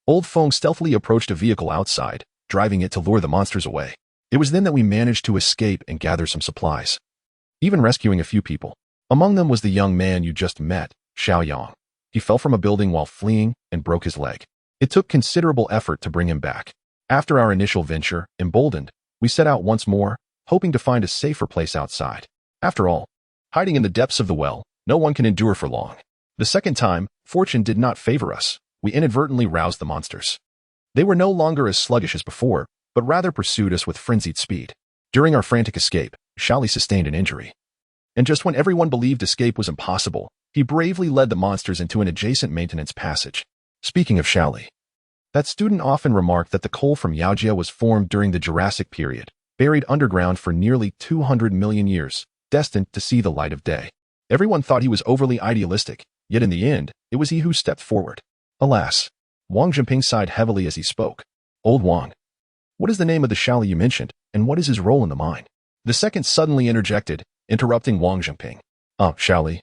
Old Feng stealthily approached a vehicle outside, driving it to lure the monsters away. It was then that we managed to escape and gather some supplies, even rescuing a few people. Among them was the young man you just met, Xiao Yang. He fell from a building while fleeing and broke his leg. It took considerable effort to bring him back. After our initial venture, emboldened, we set out once more, hoping to find a safer place outside. After all, hiding in the depths of the well, no one can endure for long. The second time, fortune did not favor us. We inadvertently roused the monsters. They were no longer as sluggish as before, but rather pursued us with frenzied speed. During our frantic escape, Xiaoli sustained an injury. And just when everyone believed escape was impossible, he bravely led the monsters into an adjacent maintenance passage. Speaking of Xiaoli, that student often remarked that the coal from Yaojia was formed during the Jurassic period, buried underground for nearly 200 million years, destined to see the light of day. Everyone thought he was overly idealistic, yet in the end, it was he who stepped forward. Alas, Wang Jinping sighed heavily as he spoke. "Old Wang, what is the name of the Xiaoli you mentioned, and what is his role in the mine?" The second suddenly interjected, interrupting Wang Jinping. Xiaoli.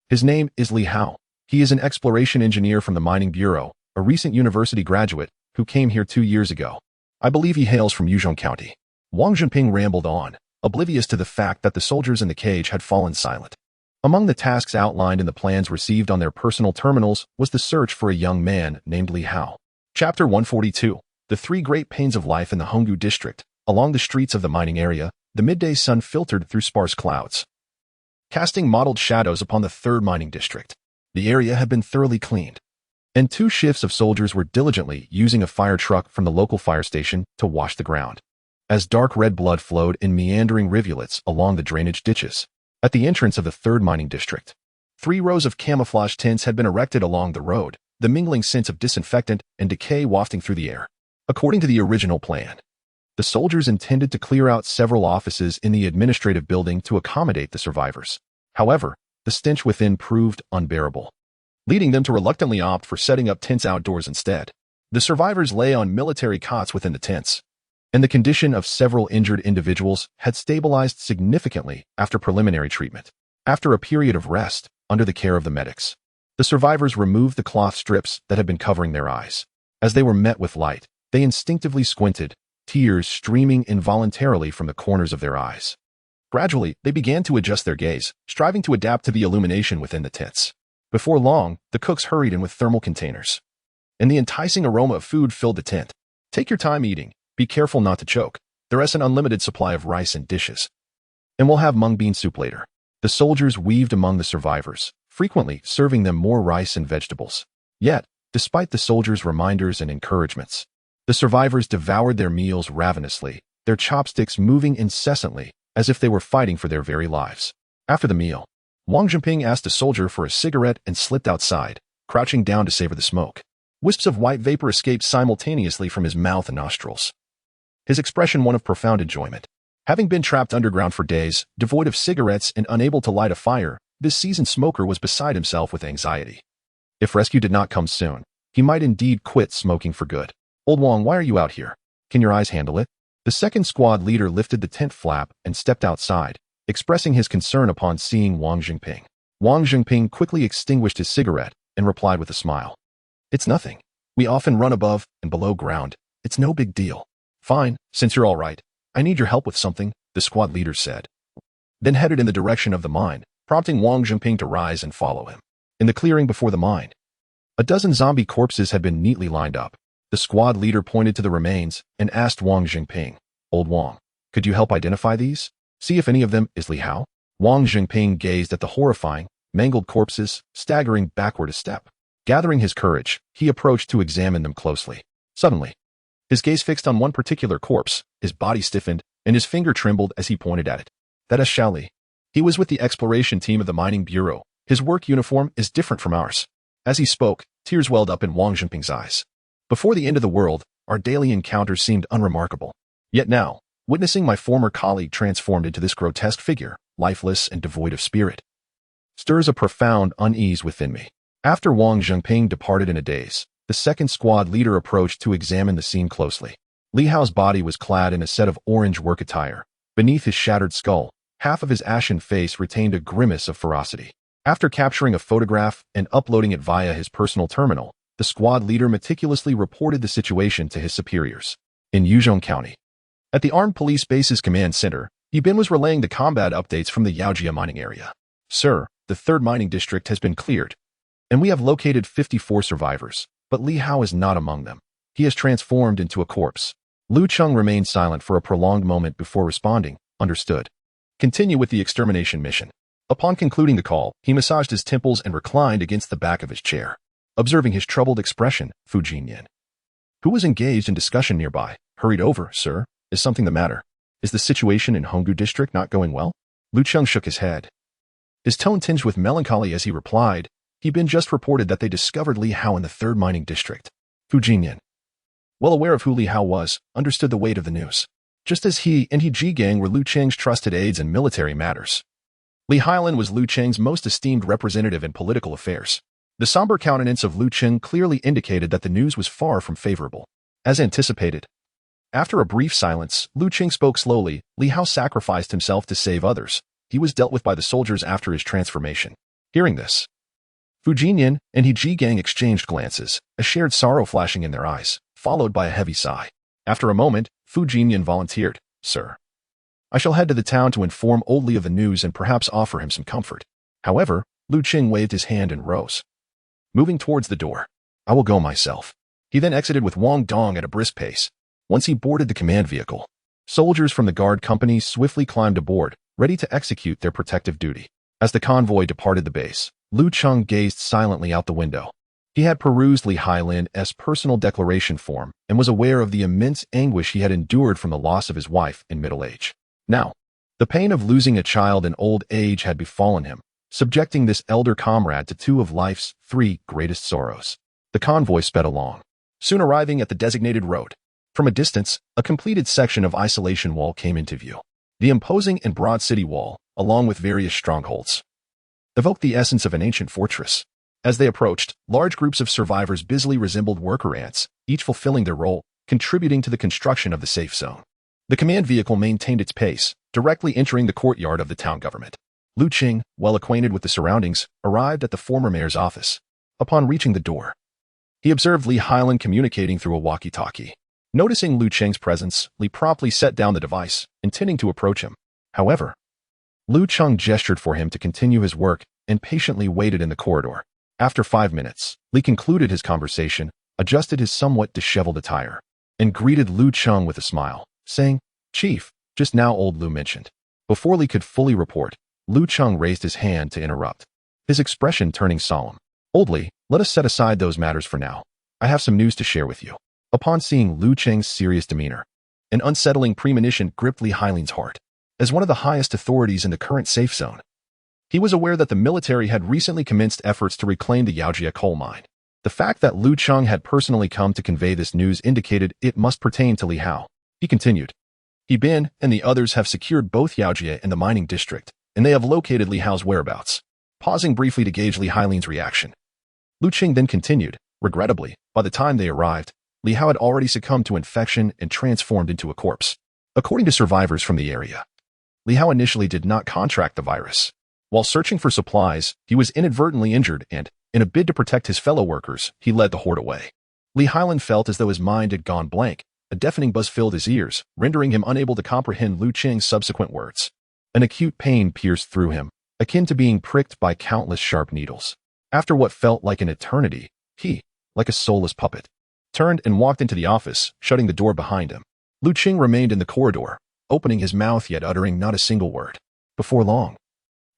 His name is Li Hao. He is an exploration engineer from the Mining Bureau, a recent university graduate who came here 2 years ago. I believe he hails from Yuzhong County. Wang Jinping rambled on, oblivious to the fact that the soldiers in the cage had fallen silent. Among the tasks outlined in the plans received on their personal terminals was the search for a young man named Li Hao. Chapter 142. The Three Great Pains of Life in the Honggu District. Along the streets of the mining area, the midday sun filtered through sparse clouds, casting mottled shadows upon the third mining district. The area had been thoroughly cleaned, and 2 shifts of soldiers were diligently using a fire truck from the local fire station to wash the ground. As dark red blood flowed in meandering rivulets along the drainage ditches, at the entrance of the third mining district, 3 rows of camouflage tents had been erected along the road, the mingling scents of disinfectant and decay wafting through the air. According to the original plan, the soldiers intended to clear out several offices in the administrative building to accommodate the survivors. However, the stench within proved unbearable, leading them to reluctantly opt for setting up tents outdoors instead. The survivors lay on military cots within the tents, and the condition of several injured individuals had stabilized significantly after preliminary treatment. After a period of rest, under the care of the medics, the survivors removed the cloth strips that had been covering their eyes. As they were met with light, they instinctively squinted, tears streaming involuntarily from the corners of their eyes. Gradually, they began to adjust their gaze, striving to adapt to the illumination within the tents. Before long, the cooks hurried in with thermal containers, and the enticing aroma of food filled the tent. Take your time eating. Be careful not to choke. There is an unlimited supply of rice and dishes, and we'll have mung bean soup later. The soldiers weaved among the survivors, frequently serving them more rice and vegetables. Yet, despite the soldiers' reminders and encouragements, the survivors devoured their meals ravenously, their chopsticks moving incessantly, as if they were fighting for their very lives. After the meal, Wang Jinping asked a soldier for a cigarette and slipped outside, crouching down to savor the smoke. Wisps of white vapor escaped simultaneously from his mouth and nostrils, his expression one of profound enjoyment. Having been trapped underground for days, devoid of cigarettes and unable to light a fire, this seasoned smoker was beside himself with anxiety. If rescue did not come soon, he might indeed quit smoking for good. Old Wang, why are you out here? Can your eyes handle it? The second squad leader lifted the tent flap and stepped outside, expressing his concern upon seeing Wang Jinping. Wang Jinping quickly extinguished his cigarette and replied with a smile. It's nothing. We often run above and below ground. It's no big deal. Fine, since you're all right. I need your help with something, the squad leader said, then headed in the direction of the mine, prompting Wang Jinping to rise and follow him. In the clearing before the mine, a dozen zombie corpses had been neatly lined up. The squad leader pointed to the remains and asked Wang Jinping, Old Wang, could you help identify these? See if any of them is Li Hao? Wang Jinping gazed at the horrifying, mangled corpses, staggering backward a step. Gathering his courage, he approached to examine them closely. Suddenly, his gaze fixed on one particular corpse, his body stiffened, and his finger trembled as he pointed at it. That is Xiao Li. He was with the exploration team of the mining bureau. His work uniform is different from ours. As he spoke, tears welled up in Wang Jinping's eyes. Before the end of the world, our daily encounters seemed unremarkable. Yet now, witnessing my former colleague transformed into this grotesque figure, lifeless and devoid of spirit, stirs a profound unease within me. After Wang Jinping departed in a daze, the second squad leader approached to examine the scene closely. Li Hao's body was clad in a set of orange work attire. Beneath his shattered skull, half of his ashen face retained a grimace of ferocity. After capturing a photograph and uploading it via his personal terminal, the squad leader meticulously reported the situation to his superiors. In Yuzhong County, at the Armed Police Base's command center, Yibin was relaying the combat updates from the Yaojia mining area. Sir, the third mining district has been cleared, and we have located 54 survivors, but Li Hao is not among them. He has transformed into a corpse. Lu Cheng remained silent for a prolonged moment before responding, understood. Continue with the extermination mission. Upon concluding the call, he massaged his temples and reclined against the back of his chair. Observing his troubled expression, Fu Jinyan, who was engaged in discussion nearby, hurried over. Sir, is something the matter? Is the situation in Honggu district not going well? Lu Cheng shook his head, his tone tinged with melancholy as he replied, He'd been just reported that they discovered Li Hao in the third mining district. Fu Jinyan, well aware of who Li Hao was, understood the weight of the news. Just as he and Ji Gang were Lu Cheng's trusted aides in military matters, Li Hailan was Lu Cheng's most esteemed representative in political affairs. The somber countenance of Lu Cheng clearly indicated that the news was far from favorable. As anticipated, after a brief silence, Lu Cheng spoke slowly. Li Hao sacrificed himself to save others. He was dealt with by the soldiers after his transformation. Hearing this, Fu Jinyan and Ji Gang exchanged glances, a shared sorrow flashing in their eyes, followed by a heavy sigh. After a moment, Fu Jinyan volunteered, "Sir, I shall head to the town to inform Old Li of the news and perhaps offer him some comfort." However, Lu Qing waved his hand and rose, moving towards the door. "I will go myself." He then exited with Wang Dong at a brisk pace. Once he boarded the command vehicle, soldiers from the guard company swiftly climbed aboard, ready to execute their protective duty. As the convoy departed the base, Lu Cheng gazed silently out the window. He had perused Li Hailin's personal declaration form and was aware of the immense anguish he had endured from the loss of his wife in middle age. Now, the pain of losing a child in old age had befallen him, subjecting this elder comrade to two of life's three greatest sorrows. The convoy sped along, soon arriving at the designated road. From a distance, a completed section of isolation wall came into view. The imposing and broad city wall, along with various strongholds, evoked the essence of an ancient fortress. As they approached, large groups of survivors busily resembled worker ants, each fulfilling their role, contributing to the construction of the safe zone. The command vehicle maintained its pace, directly entering the courtyard of the town government. Lu Qing, well acquainted with the surroundings, arrived at the former mayor's office. Upon reaching the door, he observed Li Hailin communicating through a walkie-talkie. Noticing Lu Qing's presence, Li promptly set down the device, intending to approach him. However, Lu Cheng gestured for him to continue his work and patiently waited in the corridor. After 5 minutes, Li concluded his conversation, adjusted his somewhat disheveled attire, and greeted Lu Cheng with a smile, saying, "Chief, just now old Lu mentioned." Before Li could fully report, Lu Cheng raised his hand to interrupt, his expression turning solemn. "Old Li, let us set aside those matters for now. I have some news to share with you." Upon seeing Lu Cheng's serious demeanor, an unsettling premonition gripped Li Hailin's heart. As one of the highest authorities in the current safe zone, he was aware that the military had recently commenced efforts to reclaim the Yaojia coal mine. The fact that Lu Cheng had personally come to convey this news indicated it must pertain to Li Hao. He continued, "He Bin and the others have secured both Yaojia and the mining district, and they have located Li Hao's whereabouts." Pausing briefly to gauge Li Hailin's reaction, Lu Cheng then continued, "Regrettably, by the time they arrived, Li Hao had already succumbed to infection and transformed into a corpse." According to survivors from the area, Li Hao initially did not contract the virus. While searching for supplies, he was inadvertently injured and, in a bid to protect his fellow workers, he led the horde away. Li Hailin felt as though his mind had gone blank. A deafening buzz filled his ears, rendering him unable to comprehend Lu Cheng's subsequent words. An acute pain pierced through him, akin to being pricked by countless sharp needles. After what felt like an eternity, he, like a soulless puppet, turned and walked into the office, shutting the door behind him. Lu Cheng remained in the corridor, opening his mouth yet uttering not a single word. Before long,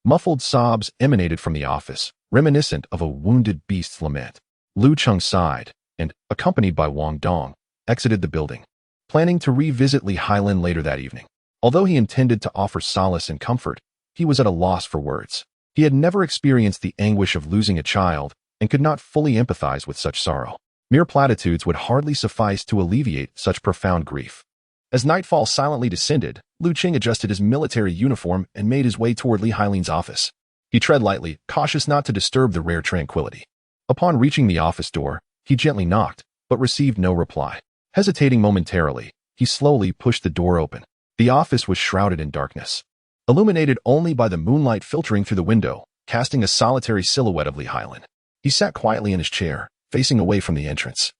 muffled sobs emanated from the office, reminiscent of a wounded beast's lament. Lu Cheng sighed and, accompanied by Wang Dong, exited the building, planning to revisit Li Hailin later that evening. Although he intended to offer solace and comfort, he was at a loss for words. He had never experienced the anguish of losing a child and could not fully empathize with such sorrow. Mere platitudes would hardly suffice to alleviate such profound grief. As nightfall silently descended, Lu Cheng adjusted his military uniform and made his way toward Li Hailin's office. He tread lightly, cautious not to disturb the rare tranquility. Upon reaching the office door, he gently knocked, but received no reply. Hesitating momentarily, he slowly pushed the door open. The office was shrouded in darkness, illuminated only by the moonlight filtering through the window, casting a solitary silhouette of Li Hailin. He sat quietly in his chair, facing away from the entrance,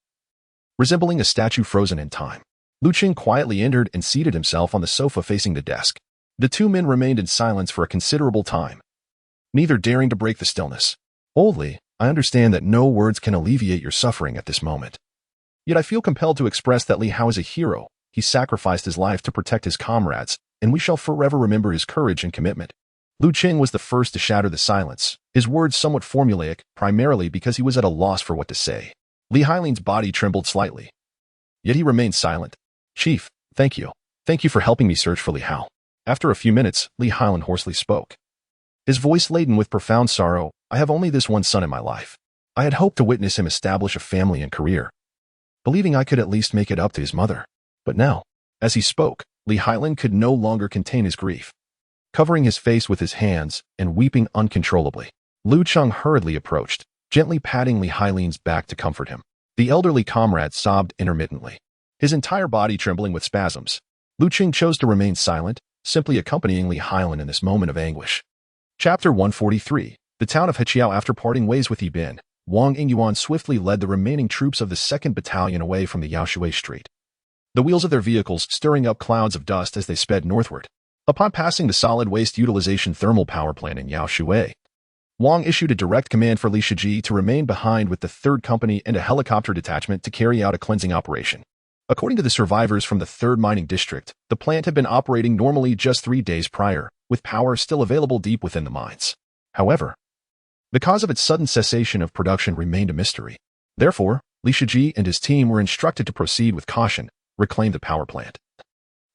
resembling a statue frozen in time. Lu Cheng quietly entered and seated himself on the sofa facing the desk. The two men remained in silence for a considerable time, neither daring to break the stillness. "Old Li, I understand that no words can alleviate your suffering at this moment. Yet I feel compelled to express that Li Hao is a hero. He sacrificed his life to protect his comrades, and we shall forever remember his courage and commitment." Lu Cheng was the first to shatter the silence, his words somewhat formulaic, primarily because he was at a loss for what to say. Li Hailin's body trembled slightly, yet he remained silent. "Chief, thank you. Thank you for helping me search for Li Hao." After a few minutes, Li Hailin hoarsely spoke, his voice laden with profound sorrow. "I have only this one son in my life. I had hoped to witness him establish a family and career, believing I could at least make it up to his mother. But now," as he spoke, Li Hailin could no longer contain his grief. Covering his face with his hands and weeping uncontrollably, Lu Cheng hurriedly approached, gently patting Li Hailin's back to comfort him. The elderly comrade sobbed intermittently, his entire body trembling with spasms. Lu Cheng chose to remain silent, simply accompanying Li Hailin in this moment of anguish. Chapter 143. The town of Heqiao. After parting ways with Yi Bin, Wang Yingyuan swiftly led the remaining troops of the 2nd Battalion away from the Yaoshui Street. the wheels of their vehicles stirring up clouds of dust as they sped northward. Upon passing the solid waste utilization thermal power plant in Yaoshui, Wang issued a direct command for Li Shiji to remain behind with the 3rd Company and a helicopter detachment to carry out a cleansing operation. According to the survivors from the 3rd Mining District, the plant had been operating normally just 3 days prior, with power still available deep within the mines. However, the cause of its sudden cessation of production remained a mystery. Therefore, Li Shiji and his team were instructed to proceed with caution, reclaim the power plant,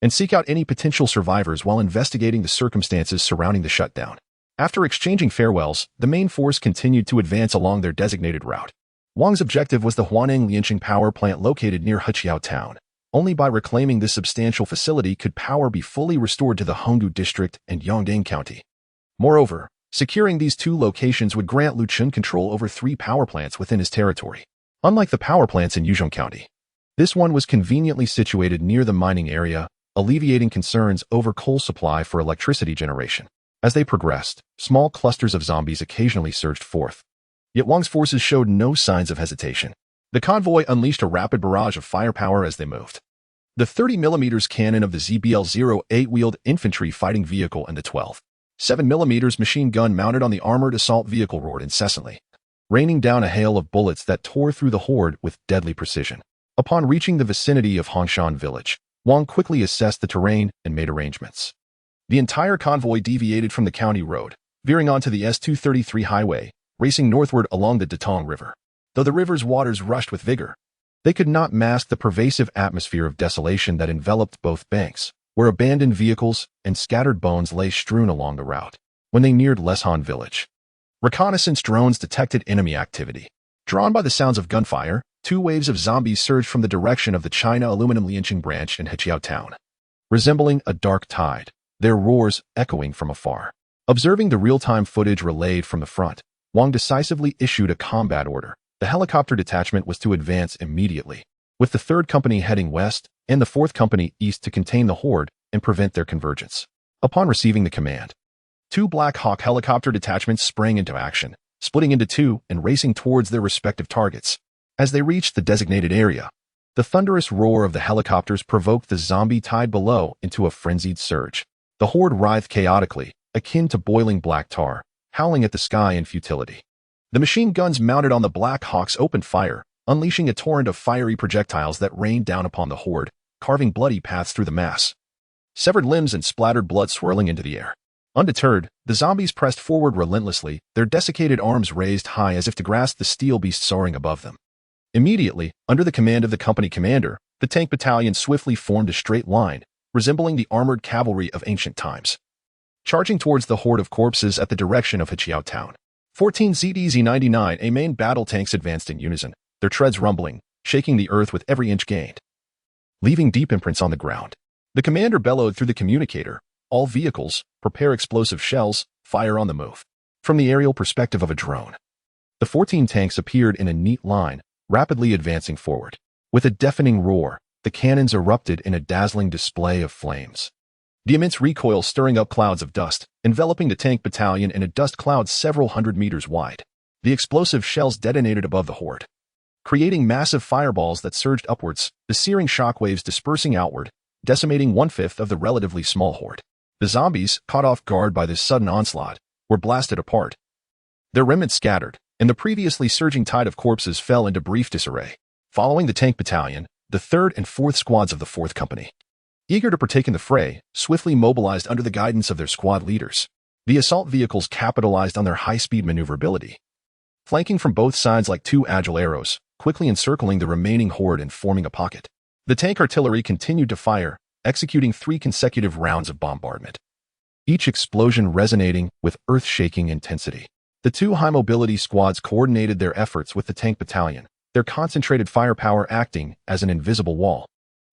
and seek out any potential survivors while investigating the circumstances surrounding the shutdown. After exchanging farewells, the main force continued to advance along their designated route. Wang's objective was the Huaneng Lianqing power plant located near Heqiao town. Only by reclaiming this substantial facility could power be fully restored to the Hongdu district and Yongdang county. Moreover, securing these 2 locations would grant Lu Chun control over 3 power plants within his territory. Unlike the power plants in Yuzhong County, this one was conveniently situated near the mining area, alleviating concerns over coal supply for electricity generation. As they progressed, small clusters of zombies occasionally surged forth. Yet Wang's forces showed no signs of hesitation. The convoy unleashed a rapid barrage of firepower as they moved. The 30mm cannon of the ZBL-08 wheeled infantry fighting vehicle and the 12.7mm machine gun mounted on the armored assault vehicle roared incessantly, raining down a hail of bullets that tore through the horde with deadly precision. Upon reaching the vicinity of Hongshan village, Wang quickly assessed the terrain and made arrangements. The entire convoy deviated from the county road, veering onto the S-233 highway, racing northward along the Datong River. Though the river's waters rushed with vigor, they could not mask the pervasive atmosphere of desolation that enveloped both banks, where abandoned vehicles and scattered bones lay strewn along the route. When they neared Leshan village, reconnaissance drones detected enemy activity. Drawn by the sounds of gunfire, 2 waves of zombies surged from the direction of the China Aluminum Lianqing branch in Heqiao town. Resembling a dark tide, their roars echoing from afar. Observing the real-time footage relayed from the front, Wang decisively issued a combat order. The helicopter detachment was to advance immediately, with the 3rd Company heading west and the 4th Company east to contain the horde and prevent their convergence. Upon receiving the command, 2 Black Hawk helicopter detachments sprang into action, splitting into 2 and racing towards their respective targets. As they reached the designated area, the thunderous roar of the helicopters provoked the zombie tide below into a frenzied surge. The horde writhed chaotically, akin to boiling black tar, howling at the sky in futility. The machine guns mounted on the Black Hawks opened fire, unleashing a torrent of fiery projectiles that rained down upon the horde, carving bloody paths through the mass. Severed limbs and splattered blood swirling into the air. Undeterred, the zombies pressed forward relentlessly, their desiccated arms raised high as if to grasp the steel beast soaring above them. Immediately, under the command of the company commander, the tank battalion swiftly formed a straight line, resembling the armored cavalry of ancient times, charging towards the horde of corpses at the direction of Heqiao town. 14 ZDZ-99A main battle tanks advanced in unison, their treads rumbling, shaking the earth with every inch gained, leaving deep imprints on the ground. The commander bellowed through the communicator, "All vehicles, prepare explosive shells, fire on the move." From the aerial perspective of a drone, the 14 tanks appeared in a neat line, rapidly advancing forward. With a deafening roar, the cannons erupted in a dazzling display of flames. The immense recoil stirring up clouds of dust, enveloping the tank battalion in a dust cloud several hundred meters wide. The explosive shells detonated above the horde, creating massive fireballs that surged upwards, the searing shockwaves dispersing outward, decimating 1/5 of the relatively small horde. The zombies, caught off guard by this sudden onslaught, were blasted apart. Their remnants scattered, and the previously surging tide of corpses fell into brief disarray. Following the tank battalion, the 3rd and 4th squads of the 4th Company, eager to partake in the fray, swiftly mobilized under the guidance of their squad leaders. The assault vehicles capitalized on their high-speed maneuverability, flanking from both sides like 2 agile arrows, quickly encircling the remaining horde and forming a pocket. The tank artillery continued to fire, executing 3 consecutive rounds of bombardment, each explosion resonating with earth-shaking intensity. The 2 high-mobility squads coordinated their efforts with the tank battalion, their concentrated firepower acting as an invisible wall,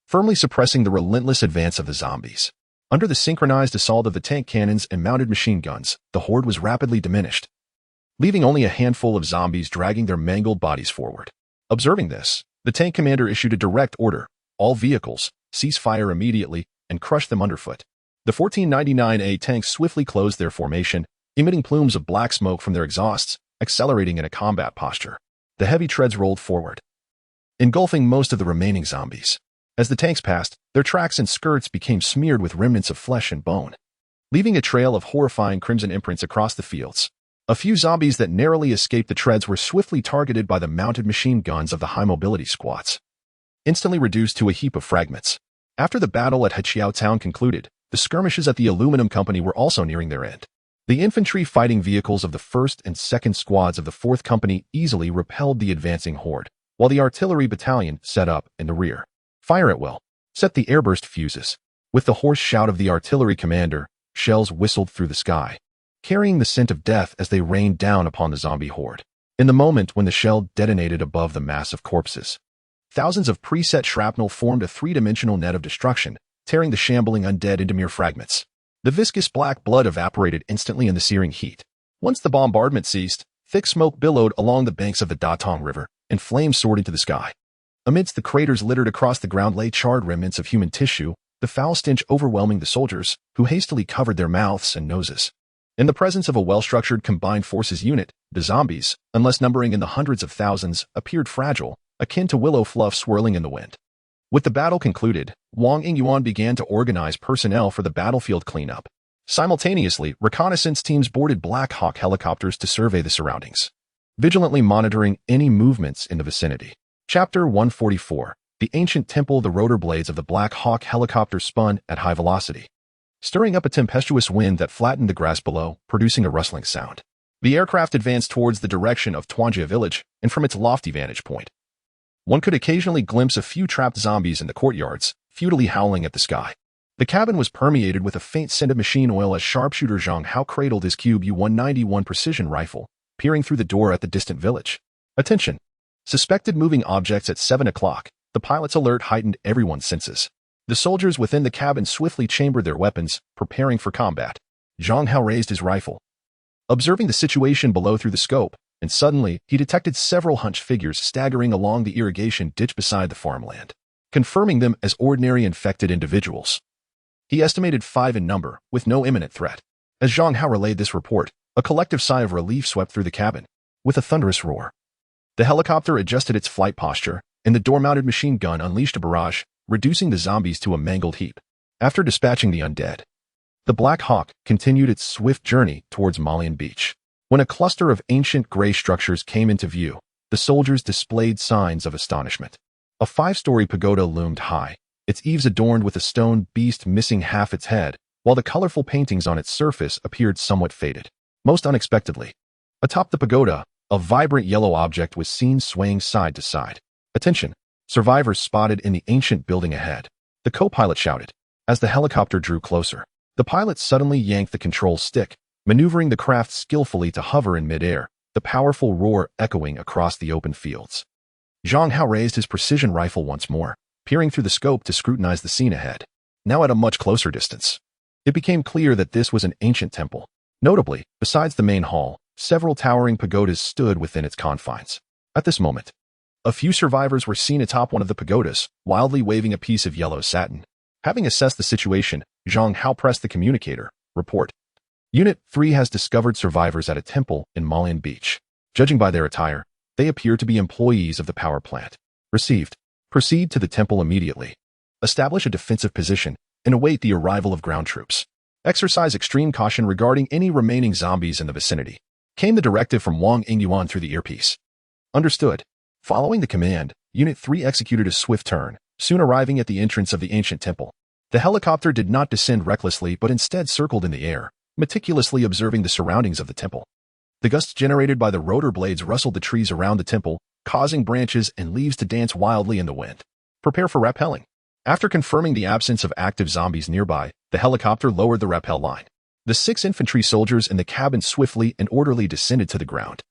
firmly suppressing the relentless advance of the zombies. Under the synchronized assault of the tank cannons and mounted machine guns, the horde was rapidly diminished, leaving only a handful of zombies dragging their mangled bodies forward. Observing this, the tank commander issued a direct order: "All vehicles, cease fire immediately and crush them underfoot." The 1499A tanks swiftly closed their formation, emitting plumes of black smoke from their exhausts, accelerating in a combat posture. The heavy treads rolled forward, engulfing most of the remaining zombies. As the tanks passed, their tracks and skirts became smeared with remnants of flesh and bone, leaving a trail of horrifying crimson imprints across the fields. A few zombies that narrowly escaped the treads were swiftly targeted by the mounted machine guns of the high-mobility squads, instantly reduced to a heap of fragments. After the battle at Heqiao Town concluded, the skirmishes at the aluminum company were also nearing their end. The infantry fighting vehicles of the 1st and 2nd squads of the 4th Company easily repelled the advancing horde, while the artillery battalion set up in the rear. Fire at will. Set the airburst fuses. With the hoarse shout of the artillery commander, shells whistled through the sky, carrying the scent of death as they rained down upon the zombie horde. In the moment when the shell detonated above the mass of corpses, thousands of preset shrapnel formed a three-dimensional net of destruction, tearing the shambling undead into mere fragments. The viscous black blood evaporated instantly in the searing heat. Once the bombardment ceased, thick smoke billowed along the banks of the Datong River, and flames soared into the sky. Amidst the craters littered across the ground lay charred remnants of human tissue, the foul stench overwhelming the soldiers, who hastily covered their mouths and noses. In the presence of a well-structured combined forces unit, the zombies, unless numbering in the hundreds of thousands, appeared fragile, akin to willow fluff swirling in the wind. With the battle concluded, Wang Yingyuan began to organize personnel for the battlefield cleanup. Simultaneously, reconnaissance teams boarded Black Hawk helicopters to survey the surroundings, vigilantly monitoring any movements in the vicinity. Chapter 144. The Ancient Temple. The rotor blades of the Black Hawk helicopter spun at high velocity, stirring up a tempestuous wind that flattened the grass below, producing a rustling sound. The aircraft advanced towards the direction of Tuanjia village, and from its lofty vantage point, one could occasionally glimpse a few trapped zombies in the courtyards, futilely howling at the sky. The cabin was permeated with a faint scent of machine oil as sharpshooter Zhang Hao cradled his Cube U-191 precision rifle, peering through the door at the distant village. Attention! Suspected moving objects at 7 o'clock. The pilot's alert heightened everyone's senses. The soldiers within the cabin swiftly chambered their weapons, preparing for combat. Zhang Hao raised his rifle, observing the situation below through the scope, and suddenly he detected several hunched figures staggering along the irrigation ditch beside the farmland, confirming them as ordinary infected individuals. He estimated 5 in number, with no imminent threat. As Zhang Hao relayed this report, a collective sigh of relief swept through the cabin. With a thunderous roar, the helicopter adjusted its flight posture, and the door-mounted machine gun unleashed a barrage, reducing the zombies to a mangled heap. After dispatching the undead, the Black Hawk continued its swift journey towards Malian Beach. When a cluster of ancient gray structures came into view, the soldiers displayed signs of astonishment. A 5-story pagoda loomed high, its eaves adorned with a stone beast missing half its head, while the colorful paintings on its surface appeared somewhat faded. Most unexpectedly, atop the pagoda, a vibrant yellow object was seen swaying side to side. Attention! Survivors spotted in the ancient building ahead. The co-pilot shouted. As the helicopter drew closer, the pilot suddenly yanked the control stick, maneuvering the craft skillfully to hover in midair, the powerful roar echoing across the open fields. Zhang Hao raised his precision rifle once more, peering through the scope to scrutinize the scene ahead. Now at a much closer distance, it became clear that this was an ancient temple. Notably, besides the main hall, several towering pagodas stood within its confines. At this moment, a few survivors were seen atop one of the pagodas, wildly waving a piece of yellow satin. Having assessed the situation, Zhang Hao pressed the communicator. Report. Unit 3 has discovered survivors at a temple in Malian Beach. Judging by their attire, they appear to be employees of the power plant. Received. Proceed to the temple immediately. Establish a defensive position and await the arrival of ground troops. Exercise extreme caution regarding any remaining zombies in the vicinity. Came the directive from Wang Yingyuan through the earpiece. Understood. Following the command, Unit 3 executed a swift turn, soon arriving at the entrance of the ancient temple. The helicopter did not descend recklessly but instead circled in the air, meticulously observing the surroundings of the temple. The gusts generated by the rotor blades rustled the trees around the temple, causing branches and leaves to dance wildly in the wind. Prepare for rappelling. After confirming the absence of active zombies nearby, the helicopter lowered the rappel line. The 6 infantry soldiers in the cabin swiftly and orderly descended to the ground.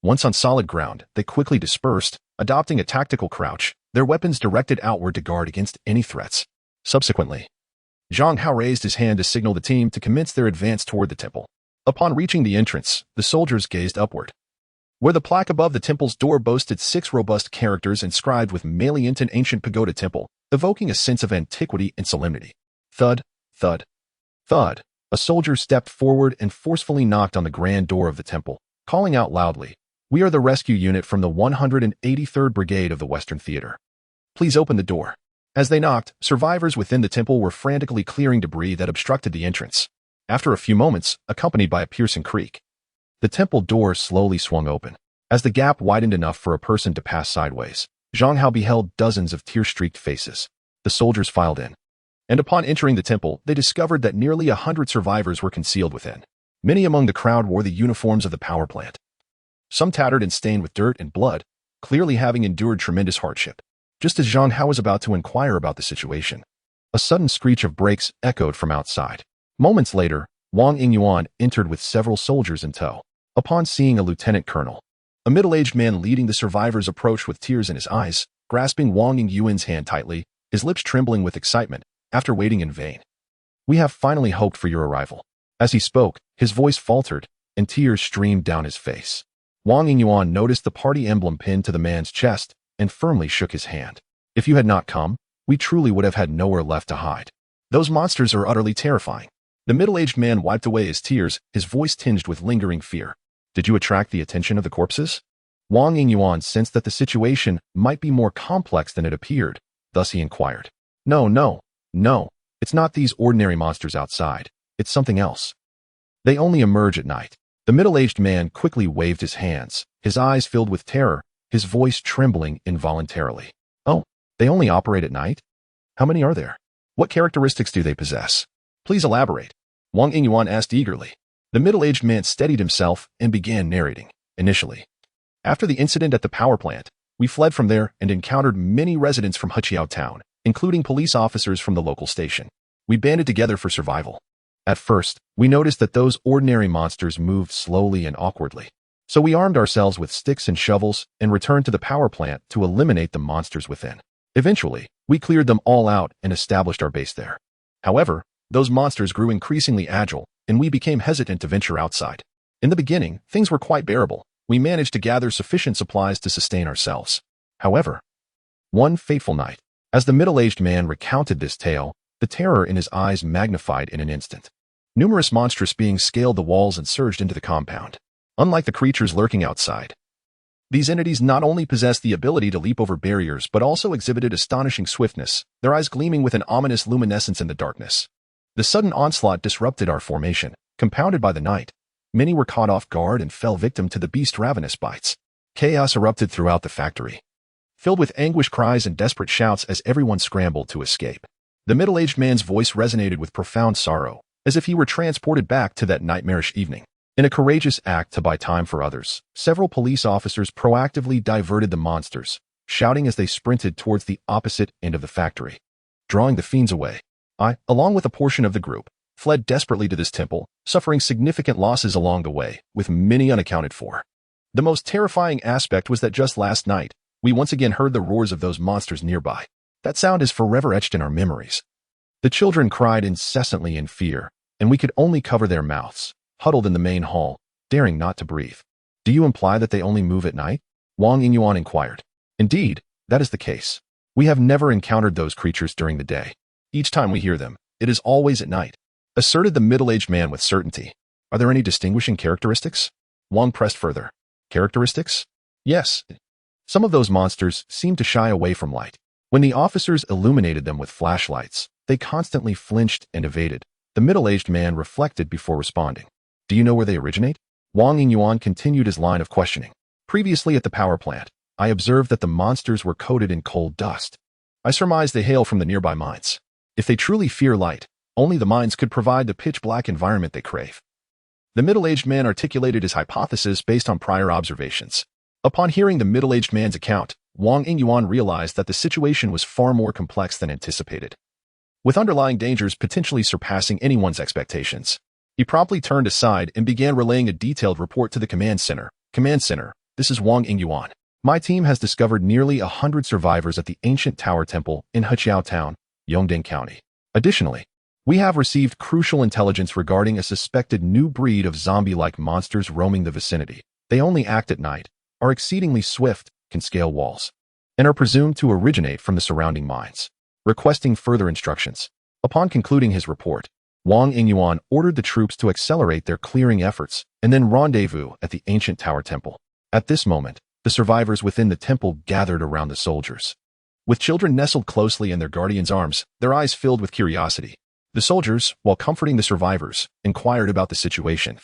Once on solid ground, they quickly dispersed, adopting a tactical crouch, their weapons directed outward to guard against any threats. Subsequently, Zhang Hao raised his hand to signal the team to commence their advance toward the temple. Upon reaching the entrance, the soldiers gazed upward, where the plaque above the temple's door boasted 6 robust characters inscribed with Maliantan ancient pagoda temple, evoking a sense of antiquity and solemnity. Thud, thud, thud. A soldier stepped forward and forcefully knocked on the grand door of the temple, calling out loudly, "We are the rescue unit from the 183rd Brigade of the Western Theater. Please open the door." As they knocked, survivors within the temple were frantically clearing debris that obstructed the entrance. After a few moments, accompanied by a piercing creak, the temple door slowly swung open. As the gap widened enough for a person to pass sideways, Zhang Hao beheld dozens of tear-streaked faces. The soldiers filed in, and upon entering the temple, they discovered that nearly 100 survivors were concealed within. Many among the crowd wore the uniforms of the power plant, some tattered and stained with dirt and blood, clearly having endured tremendous hardship. Just as Zhang Hao was about to inquire about the situation, a sudden screech of brakes echoed from outside. Moments later, Wang Yingyuan entered with several soldiers in tow. Upon seeing a lieutenant colonel, a middle-aged man leading the survivors approached with tears in his eyes, grasping Wang Yingyuan's hand tightly, his lips trembling with excitement, after waiting in vain. "We have finally hoped for your arrival." As he spoke, his voice faltered, and tears streamed down his face. Wang Yingyuan noticed the party emblem pinned to the man's chest and firmly shook his hand. "If you had not come, we truly would have had nowhere left to hide. Those monsters are utterly terrifying." The middle-aged man wiped away his tears, his voice tinged with lingering fear. "Did you attract the attention of the corpses?" Wang Yingyuan sensed that the situation might be more complex than it appeared, thus he inquired. No, it's not these ordinary monsters outside. It's something else. They only emerge at night." The middle-aged man quickly waved his hands, his eyes filled with terror, his voice trembling involuntarily. "Oh, they only operate at night? How many are there? What characteristics do they possess? Please elaborate," Wang Yingyuan asked eagerly. The middle-aged man steadied himself and began narrating. "Initially, after the incident at the power plant, we fled from there and encountered many residents from Heqiao town, including police officers from the local station. We banded together for survival. At first, we noticed that those ordinary monsters moved slowly and awkwardly. So we armed ourselves with sticks and shovels and returned to the power plant to eliminate the monsters within. Eventually, we cleared them all out and established our base there. However, those monsters grew increasingly agile, and we became hesitant to venture outside. In the beginning, things were quite bearable. We managed to gather sufficient supplies to sustain ourselves. However, one fateful night, as the middle-aged man recounted this tale, the terror in his eyes magnified in an instant. Numerous monstrous beings scaled the walls and surged into the compound. Unlike the creatures lurking outside, these entities not only possessed the ability to leap over barriers but also exhibited astonishing swiftness, their eyes gleaming with an ominous luminescence in the darkness. The sudden onslaught disrupted our formation, compounded by the night. Many were caught off guard and fell victim to the beast's ravenous bites. Chaos erupted throughout the factory, filled with anguished cries and desperate shouts as everyone scrambled to escape. The middle-aged man's voice resonated with profound sorrow, as if he were transported back to that nightmarish evening. In a courageous act to buy time for others, several police officers proactively diverted the monsters, shouting as they sprinted towards the opposite end of the factory. Drawing the fiends away, I, along with a portion of the group, fled desperately to this temple, suffering significant losses along the way, with many unaccounted for. The most terrifying aspect was that just last night, we once again heard the roars of those monsters nearby. That sound is forever etched in our memories. The children cried incessantly in fear, and we could only cover their mouths, huddled in the main hall, daring not to breathe. "Do you imply that they only move at night?" Wang Yingyuan inquired. "Indeed, that is the case. We have never encountered those creatures during the day. Each time we hear them, it is always at night," asserted the middle-aged man with certainty. "Are there any distinguishing characteristics?" Wang pressed further. "Characteristics? Yes. Some of those monsters seem to shy away from light. When the officers illuminated them with flashlights, they constantly flinched and evaded." The middle-aged man reflected before responding. "Do you know where they originate?" Wang Yingyuan continued his line of questioning. "Previously at the power plant, I observed that the monsters were coated in coal dust. I surmise they hail from the nearby mines. If they truly fear light, only the mines could provide the pitch-black environment they crave." The middle-aged man articulated his hypothesis based on prior observations. Upon hearing the middle-aged man's account, Wang Yingyuan realized that the situation was far more complex than anticipated, with underlying dangers potentially surpassing anyone's expectations. He promptly turned aside and began relaying a detailed report to the command center. "Command center, this is Wang Yingyuan. My team has discovered nearly 100 survivors at the ancient Tower Temple in Heqiao Town, Yongding County. Additionally, we have received crucial intelligence regarding a suspected new breed of zombie-like monsters roaming the vicinity. They only act at night, are exceedingly swift, can scale walls, and are presumed to originate from the surrounding mines." Requesting further instructions. Upon concluding his report, Wang Yingyuan ordered the troops to accelerate their clearing efforts and then rendezvous at the ancient Tower Temple. At this moment, the survivors within the temple gathered around the soldiers. With children nestled closely in their guardians' arms, their eyes filled with curiosity. The soldiers, while comforting the survivors, inquired about the situation,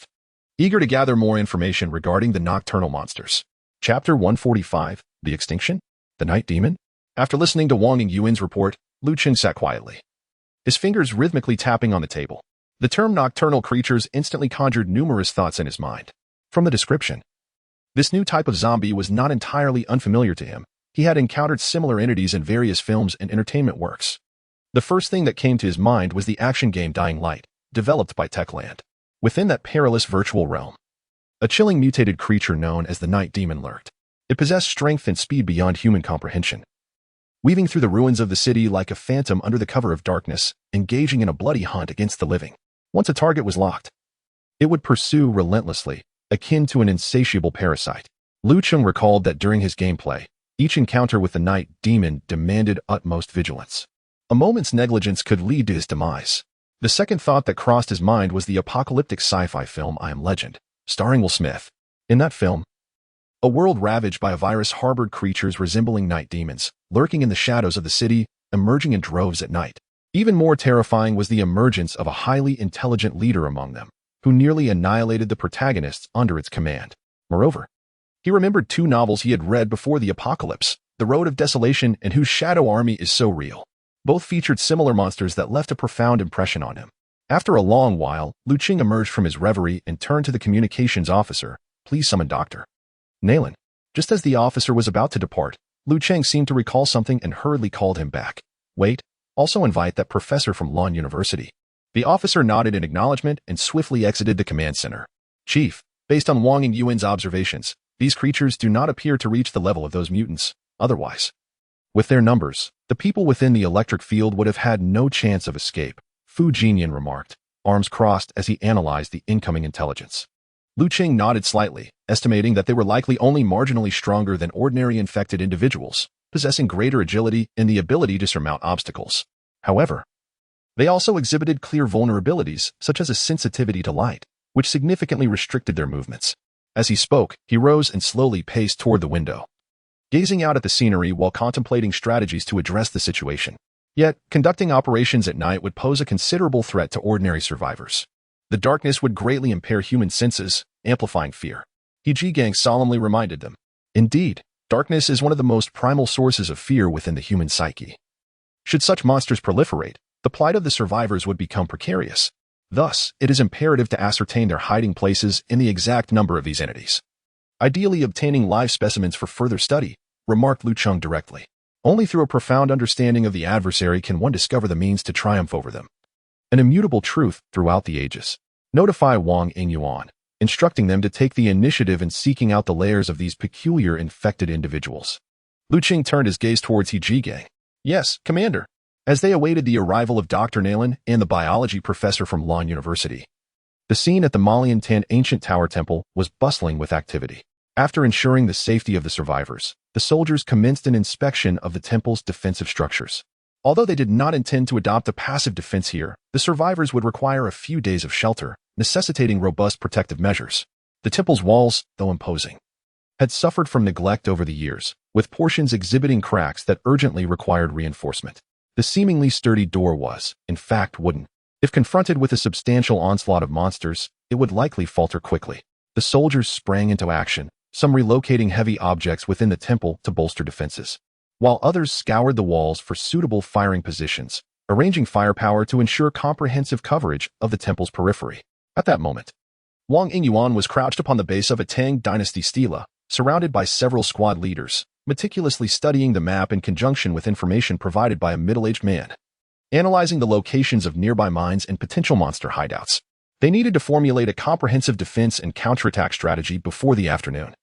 eager to gather more information regarding the nocturnal monsters. Chapter 145, The Extinction? The Night Demon? After listening to Wang Yingyuan's report, Lu Cheng sat quietly, his fingers rhythmically tapping on the table. The term nocturnal creatures instantly conjured numerous thoughts in his mind. From the description, this new type of zombie was not entirely unfamiliar to him. He had encountered similar entities in various films and entertainment works. The first thing that came to his mind was the action game Dying Light, developed by Techland. Within that perilous virtual realm, a chilling mutated creature known as the Night Demon lurked. It possessed strength and speed beyond human comprehension, weaving through the ruins of the city like a phantom under the cover of darkness, engaging in a bloody hunt against the living. Once a target was locked, it would pursue relentlessly, akin to an insatiable parasite. Lu Cheng recalled that during his gameplay, each encounter with the Night Demon demanded utmost vigilance. A moment's negligence could lead to his demise. The second thought that crossed his mind was the apocalyptic sci-fi film I Am Legend, starring Will Smith. In that film, a world ravaged by a virus harbored creatures resembling night demons, lurking in the shadows of the city, emerging in droves at night. Even more terrifying was the emergence of a highly intelligent leader among them, who nearly annihilated the protagonists under its command. Moreover, he remembered two novels he had read before the apocalypse, The Road of Desolation and Whose Shadow Army Is So Real. Both featured similar monsters that left a profound impression on him. After a long while, Lu Cheng emerged from his reverie and turned to the communications officer. Please summon Dr. Nayland. Just as the officer was about to depart, Lu Cheng seemed to recall something and hurriedly called him back. Wait, also invite that professor from Lon University. The officer nodded in acknowledgement and swiftly exited the command center. Chief, based on Wang Yingyuan's observations, these creatures do not appear to reach the level of those mutants. Otherwise, with their numbers, the people within the electric field would have had no chance of escape, Fu Jinyan remarked, arms crossed as he analyzed the incoming intelligence. Lu Cheng nodded slightly, estimating that they were likely only marginally stronger than ordinary infected individuals, possessing greater agility and the ability to surmount obstacles. However, they also exhibited clear vulnerabilities, such as a sensitivity to light, which significantly restricted their movements. As he spoke, he rose and slowly paced toward the window, gazing out at the scenery while contemplating strategies to address the situation. Yet, conducting operations at night would pose a considerable threat to ordinary survivors. The darkness would greatly impair human senses, amplifying fear. He Gang solemnly reminded them. Indeed, darkness is one of the most primal sources of fear within the human psyche. Should such monsters proliferate, the plight of the survivors would become precarious. Thus, it is imperative to ascertain their hiding places and the exact number of these entities. Ideally obtaining live specimens for further study, remarked Lu Cheng directly. Only through a profound understanding of the adversary can one discover the means to triumph over them. An immutable truth throughout the ages. Notify Wang Yingyuan, instructing them to take the initiative in seeking out the lairs of these peculiar infected individuals. Lu Cheng turned his gaze towards He Gang. Yes, Commander. As they awaited the arrival of Dr. Nayland and the biology professor from Lon University, the scene at the Malian Tan Ancient Tower Temple was bustling with activity. After ensuring the safety of the survivors, the soldiers commenced an inspection of the temple's defensive structures. Although they did not intend to adopt a passive defense here, the survivors would require a few days of shelter, necessitating robust protective measures. The temple's walls, though imposing, had suffered from neglect over the years, with portions exhibiting cracks that urgently required reinforcement. The seemingly sturdy door was, in fact, wooden. If confronted with a substantial onslaught of monsters, it would likely falter quickly. The soldiers sprang into action, some relocating heavy objects within the temple to bolster defenses, while others scoured the walls for suitable firing positions, arranging firepower to ensure comprehensive coverage of the temple's periphery. At that moment, Wang Yingyuan was crouched upon the base of a Tang dynasty stela, surrounded by several squad leaders, meticulously studying the map in conjunction with information provided by a middle-aged man, analyzing the locations of nearby mines and potential monster hideouts. They needed to formulate a comprehensive defense and counterattack strategy before the afternoon,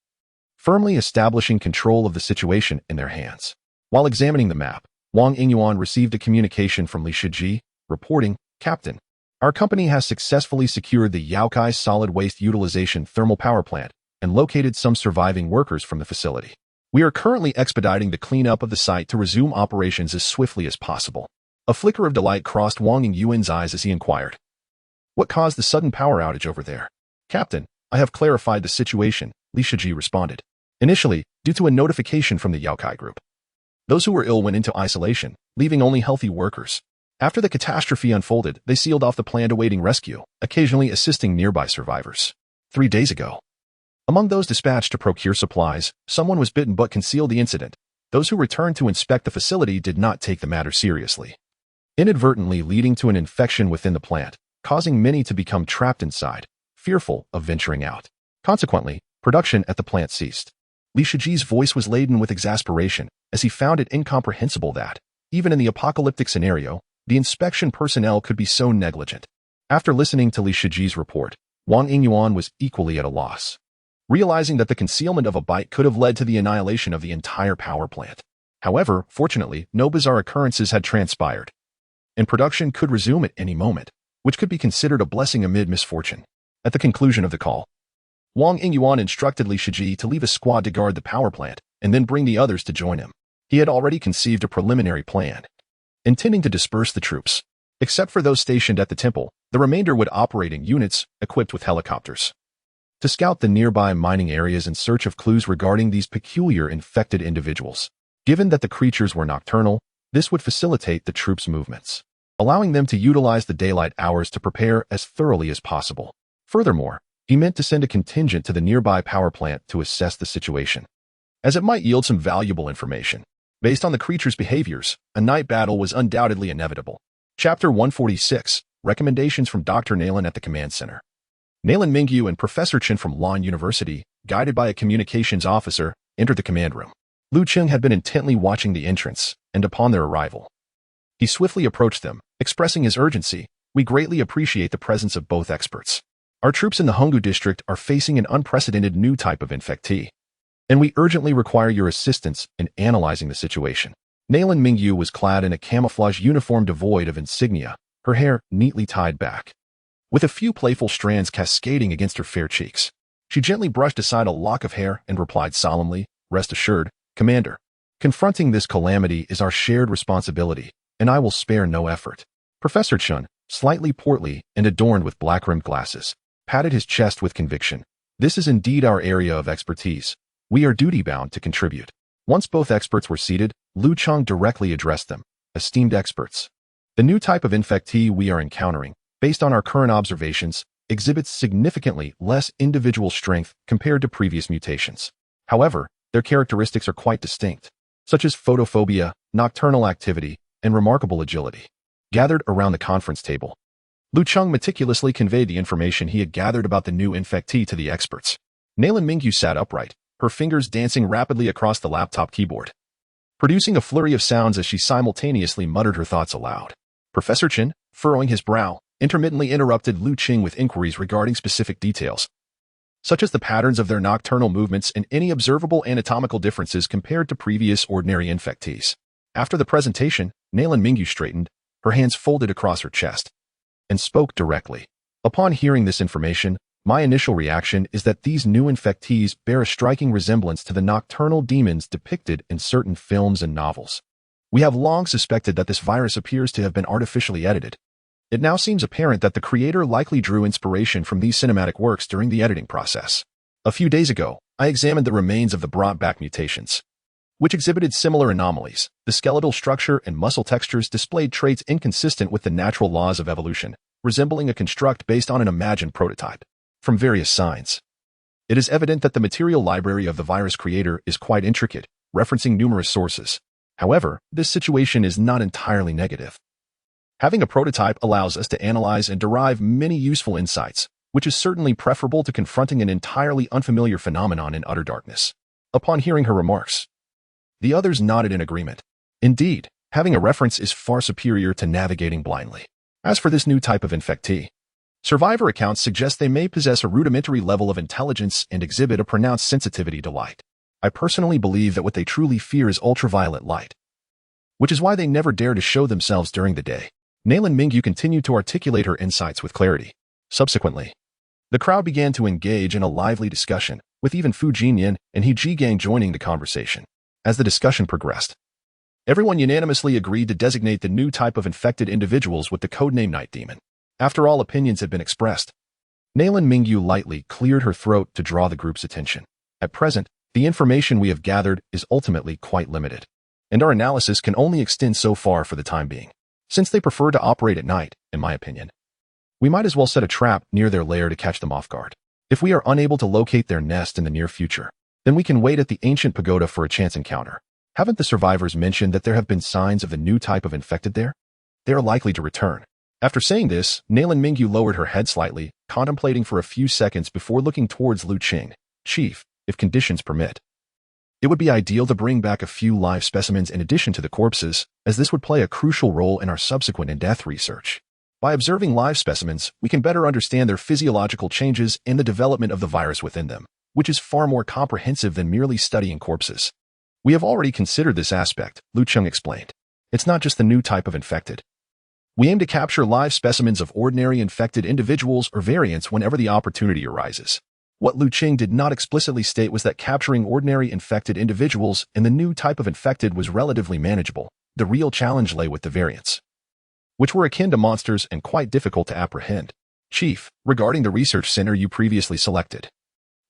firmly establishing control of the situation in their hands. While examining the map, Wang Yingyuan received a communication from Li Shiji, reporting, Captain, our company has successfully secured the Yaokai solid waste utilization thermal power plant and located some surviving workers from the facility. We are currently expediting the cleanup of the site to resume operations as swiftly as possible. A flicker of delight crossed Wang Yingyuan's eyes as he inquired, what caused the sudden power outage over there? Captain, I have clarified the situation, Li Shiji responded. Initially, due to a notification from the Yaokai group. Those who were ill went into isolation, leaving only healthy workers. After the catastrophe unfolded, they sealed off the plant awaiting rescue, occasionally assisting nearby survivors. 3 days ago, among those dispatched to procure supplies, someone was bitten but concealed the incident. Those who returned to inspect the facility did not take the matter seriously, inadvertently leading to an infection within the plant, causing many to become trapped inside, fearful of venturing out. Consequently, production at the plant ceased. Li Shiji's voice was laden with exasperation as he found it incomprehensible that, even in the apocalyptic scenario, the inspection personnel could be so negligent. After listening to Li Shiji's report, Wang Yingyuan was equally at a loss, realizing that the concealment of a bite could have led to the annihilation of the entire power plant. However, fortunately, no bizarre occurrences had transpired, and production could resume at any moment, which could be considered a blessing amid misfortune. At the conclusion of the call, Wang Yingyuan instructed Li Shiji to leave a squad to guard the power plant and then bring the others to join him. He had already conceived a preliminary plan, intending to disperse the troops. Except for those stationed at the temple, the remainder would operate in units equipped with helicopters to scout the nearby mining areas in search of clues regarding these peculiar infected individuals. Given that the creatures were nocturnal, this would facilitate the troops' movements, allowing them to utilize the daylight hours to prepare as thoroughly as possible. Furthermore, he meant to send a contingent to the nearby power plant to assess the situation, as it might yield some valuable information. Based on the creature's behaviors, a night battle was undoubtedly inevitable. Chapter 146, Recommendations from Dr. Naylan at the Command Center. Naylan Mingyu and Professor Cheng from Lon University, guided by a communications officer, entered the command room. Lu Cheng had been intently watching the entrance, and upon their arrival, he swiftly approached them, expressing his urgency. We greatly appreciate the presence of both experts. Our troops in the Honggu district are facing an unprecedented new type of infectee, and we urgently require your assistance in analyzing the situation. Naylan Mingyu was clad in a camouflage uniform devoid of insignia, her hair neatly tied back, with a few playful strands cascading against her fair cheeks. She gently brushed aside a lock of hair and replied solemnly, "Rest assured, Commander, confronting this calamity is our shared responsibility, and I will spare no effort." Professor Chun, slightly portly and adorned with black-rimmed glasses, patted his chest with conviction. "This is indeed our area of expertise. We are duty-bound to contribute." Once both experts were seated, Lu Cheng directly addressed them. "Esteemed experts, the new type of infectee we are encountering, based on our current observations, exhibits significantly less individual strength compared to previous mutations. However, their characteristics are quite distinct, such as photophobia, nocturnal activity, and remarkable agility." Gathered around the conference table, Lu Cheng meticulously conveyed the information he had gathered about the new infectee to the experts. Naylan Mingyu sat upright, her fingers dancing rapidly across the laptop keyboard, producing a flurry of sounds as she simultaneously muttered her thoughts aloud. Professor Chen, furrowing his brow, intermittently interrupted Lu Cheng with inquiries regarding specific details, such as the patterns of their nocturnal movements and any observable anatomical differences compared to previous ordinary infectees. After the presentation, Naylan Mingyu straightened, her hands folded across her chest, and spoke directly. "Upon hearing this information, my initial reaction is that these new infectees bear a striking resemblance to the nocturnal demons depicted in certain films and novels. We have long suspected that this virus appears to have been artificially edited. It now seems apparent that the creator likely drew inspiration from these cinematic works during the editing process. A few days ago, I examined the remains of the brought-back mutations, which exhibited similar anomalies. The skeletal structure and muscle textures displayed traits inconsistent with the natural laws of evolution, resembling a construct based on an imagined prototype. From various signs, it is evident that the material library of the virus creator is quite intricate, referencing numerous sources. However, this situation is not entirely negative. Having a prototype allows us to analyze and derive many useful insights, which is certainly preferable to confronting an entirely unfamiliar phenomenon in utter darkness." Upon hearing her remarks, the others nodded in agreement. Indeed, having a reference is far superior to navigating blindly. As for this new type of infectee, survivor accounts suggest they may possess a rudimentary level of intelligence and exhibit a pronounced sensitivity to light. I personally believe that what they truly fear is ultraviolet light, which is why they never dare to show themselves during the day. Naylan Mingyu continued to articulate her insights with clarity. Subsequently, the crowd began to engage in a lively discussion, with even Fu Jinyan and He Jigang joining the conversation. As the discussion progressed, everyone unanimously agreed to designate the new type of infected individuals with the codename Night Demon. After all opinions had been expressed, Naylan Mingyu lightly cleared her throat to draw the group's attention. At present, the information we have gathered is ultimately quite limited. and our analysis can only extend so far for the time being. Since they prefer to operate at night, in my opinion, we might as well set a trap near their lair to catch them off guard. If we are unable to locate their nest in the near future, then we can wait at the ancient pagoda for a chance encounter. Haven't the survivors mentioned that there have been signs of the new type of infected there? They are likely to return. After saying this, Nalan Mingyu lowered her head slightly, contemplating for a few seconds before looking towards Lu Cheng. Chief, if conditions permit, it would be ideal to bring back a few live specimens in addition to the corpses, as this would play a crucial role in our subsequent in-depth research. By observing live specimens, we can better understand their physiological changes and the development of the virus within them, which is far more comprehensive than merely studying corpses. We have already considered this aspect, Lu Cheng explained. It's not just the new type of infected. We aim to capture live specimens of ordinary infected individuals or variants whenever the opportunity arises. What Lu Cheng did not explicitly state was that capturing ordinary infected individuals in the new type of infected was relatively manageable. The real challenge lay with the variants, which were akin to monsters and quite difficult to apprehend. Chief, regarding the research center you previously selected,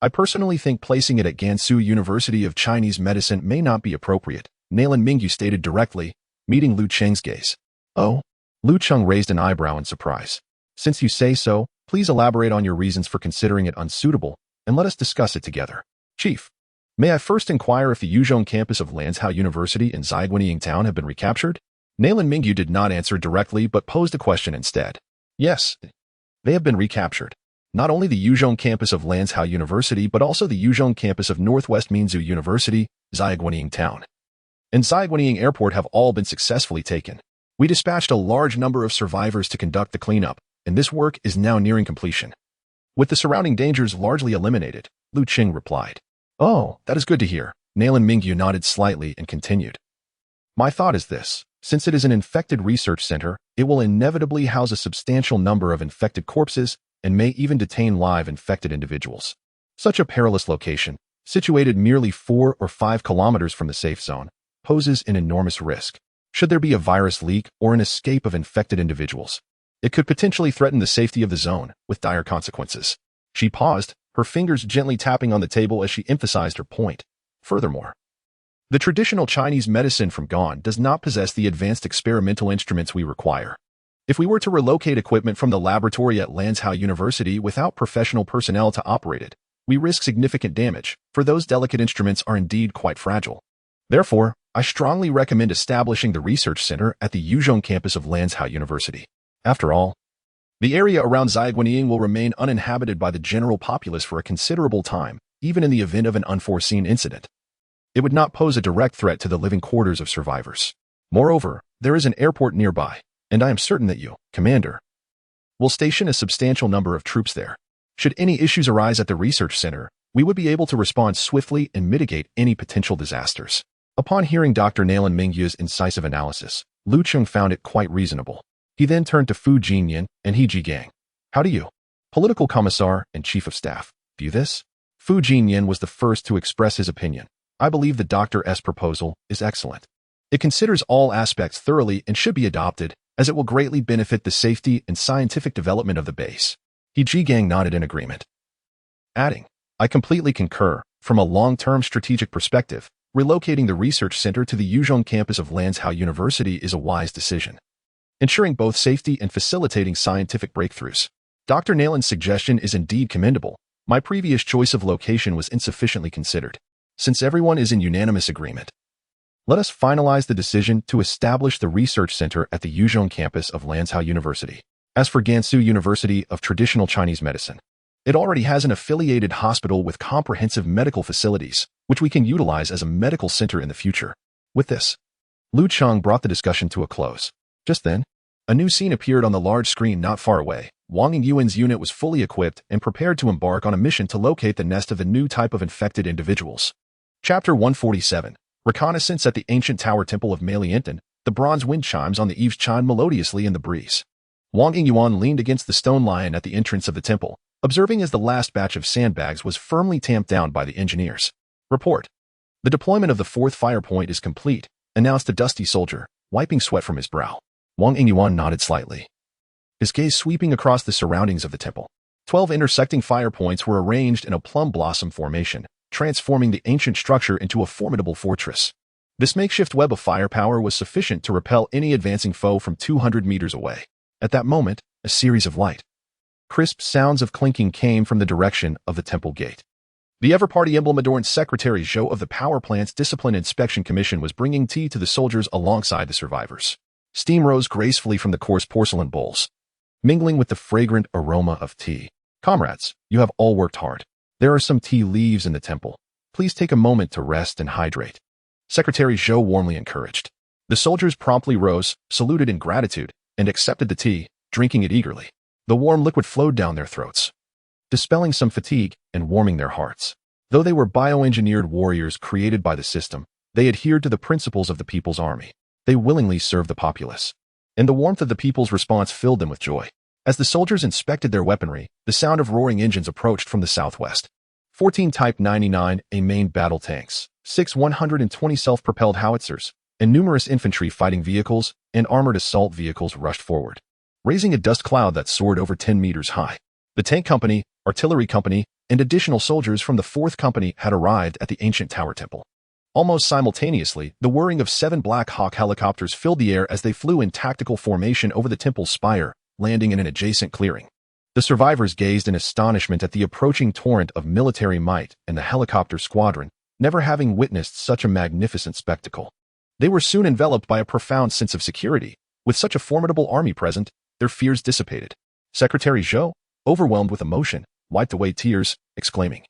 I personally think placing it at Gansu University of Chinese Medicine may not be appropriate, Nalan Mingyu stated directly, meeting Lu Cheng's gaze. Oh? Lu Cheng raised an eyebrow in surprise. Since you say so, please elaborate on your reasons for considering it unsuitable, and let us discuss it together. Chief, may I first inquire if the Yuzhong campus of Lanzhou University in Zhaiguanying Town have been recaptured? Nalan Mingyu did not answer directly but posed a question instead. Yes, they have been recaptured. Not only the Yuzhong campus of Lanzhou University but also the Yuzhong campus of Northwest Minzu University, Zhaiguanying Town, and Zhaiguanying Airport have all been successfully taken. We dispatched a large number of survivors to conduct the cleanup, and this work is now nearing completion. With the surrounding dangers largely eliminated, Lu Cheng replied. Oh, that is good to hear. Nalan Mingyu nodded slightly and continued. My thought is this. Since it is an infected research center, it will inevitably house a substantial number of infected corpses and may even detain live infected individuals. Such a perilous location, situated merely 4 or 5 kilometers from the safe zone, poses an enormous risk. Should there be a virus leak or an escape of infected individuals, it could potentially threaten the safety of the zone, with dire consequences. She paused, her fingers gently tapping on the table as she emphasized her point. Furthermore, the traditional Chinese medicine from Gan does not possess the advanced experimental instruments we require. If we were to relocate equipment from the laboratory at Lanzhou University without professional personnel to operate it, we risk significant damage, for those delicate instruments are indeed quite fragile. Therefore, I strongly recommend establishing the research center at the Yuzhong campus of Lanzhou University. After all, the area around Zhaiguanying will remain uninhabited by the general populace for a considerable time, even in the event of an unforeseen incident. It would not pose a direct threat to the living quarters of survivors. Moreover, there is an airport nearby, and I am certain that you, Commander, will station a substantial number of troops there. Should any issues arise at the research center, we would be able to respond swiftly and mitigate any potential disasters. Upon hearing Dr. Nalan Mingyu's incisive analysis, Lu Cheng found it quite reasonable. He then turned to Fu Jinyan and He Jigang. How do you, Political Commissar and Chief of Staff, view this? Fu Jinyan was the first to express his opinion. I believe the Dr. S proposal is excellent. It considers all aspects thoroughly and should be adopted, as it will greatly benefit the safety and scientific development of the base. He Jigang nodded in agreement, adding, I completely concur. From a long-term strategic perspective, relocating the research center to the Yuzhong campus of Lanzhou University is a wise decision, ensuring both safety and facilitating scientific breakthroughs. Dr. Nalan's suggestion is indeed commendable. My previous choice of location was insufficiently considered. Since everyone is in unanimous agreement, let us finalize the decision to establish the research center at the Yuzhong campus of Lanzhou University. As for Gansu University of Traditional Chinese Medicine, it already has an affiliated hospital with comprehensive medical facilities, which we can utilize as a medical center in the future. With this, Lu Cheng brought the discussion to a close. Just then, a new scene appeared on the large screen not far away. Wang Yingyuan's unit was fully equipped and prepared to embark on a mission to locate the nest of the new type of infected individuals. Chapter 147. Reconnaissance at the ancient tower temple of Malienton. The bronze wind chimes on the eaves chimed melodiously in the breeze. Wang Yingyuan leaned against the stone lion at the entrance of the temple, observing as the last batch of sandbags was firmly tamped down by the engineers. Report. The deployment of the 4th fire point is complete, announced a dusty soldier, wiping sweat from his brow. Wang Yingyuan nodded slightly, his gaze sweeping across the surroundings of the temple. 12 intersecting fire points were arranged in a plum blossom formation, transforming the ancient structure into a formidable fortress. This makeshift web of firepower was sufficient to repel any advancing foe from 200 meters away. At that moment, a series of light, crisp sounds of clinking came from the direction of the temple gate. The ever-party emblem-adorned Secretary Zhou of the power plant's Discipline Inspection Commission was bringing tea to the soldiers alongside the survivors. Steam rose gracefully from the coarse porcelain bowls, mingling with the fragrant aroma of tea. Comrades, you have all worked hard. There are some tea leaves in the temple. Please take a moment to rest and hydrate. Secretary Zhou warmly encouraged. The soldiers promptly rose, saluted in gratitude, and accepted the tea, drinking it eagerly. The warm liquid flowed down their throats, dispelling some fatigue and warming their hearts. Though they were bioengineered warriors created by the system, they adhered to the principles of the People's Army. They willingly served the populace. And the warmth of the people's response filled them with joy. As the soldiers inspected their weaponry, the sound of roaring engines approached from the southwest. 14 Type 99A main battle tanks, 6 120 self-propelled howitzers, and numerous infantry fighting vehicles and armored assault vehicles rushed forward, raising a dust cloud that soared over 10 meters high. The tank company, artillery company, and additional soldiers from the 4th Company had arrived at the ancient tower temple. Almost simultaneously, the whirring of 7 Black Hawk helicopters filled the air as they flew in tactical formation over the temple's spire, landing in an adjacent clearing. The survivors gazed in astonishment at the approaching torrent of military might and the helicopter squadron, never having witnessed such a magnificent spectacle. They were soon enveloped by a profound sense of security. With such a formidable army present, their fears dissipated. Secretary Zhou, overwhelmed with emotion, wiped away tears, exclaiming,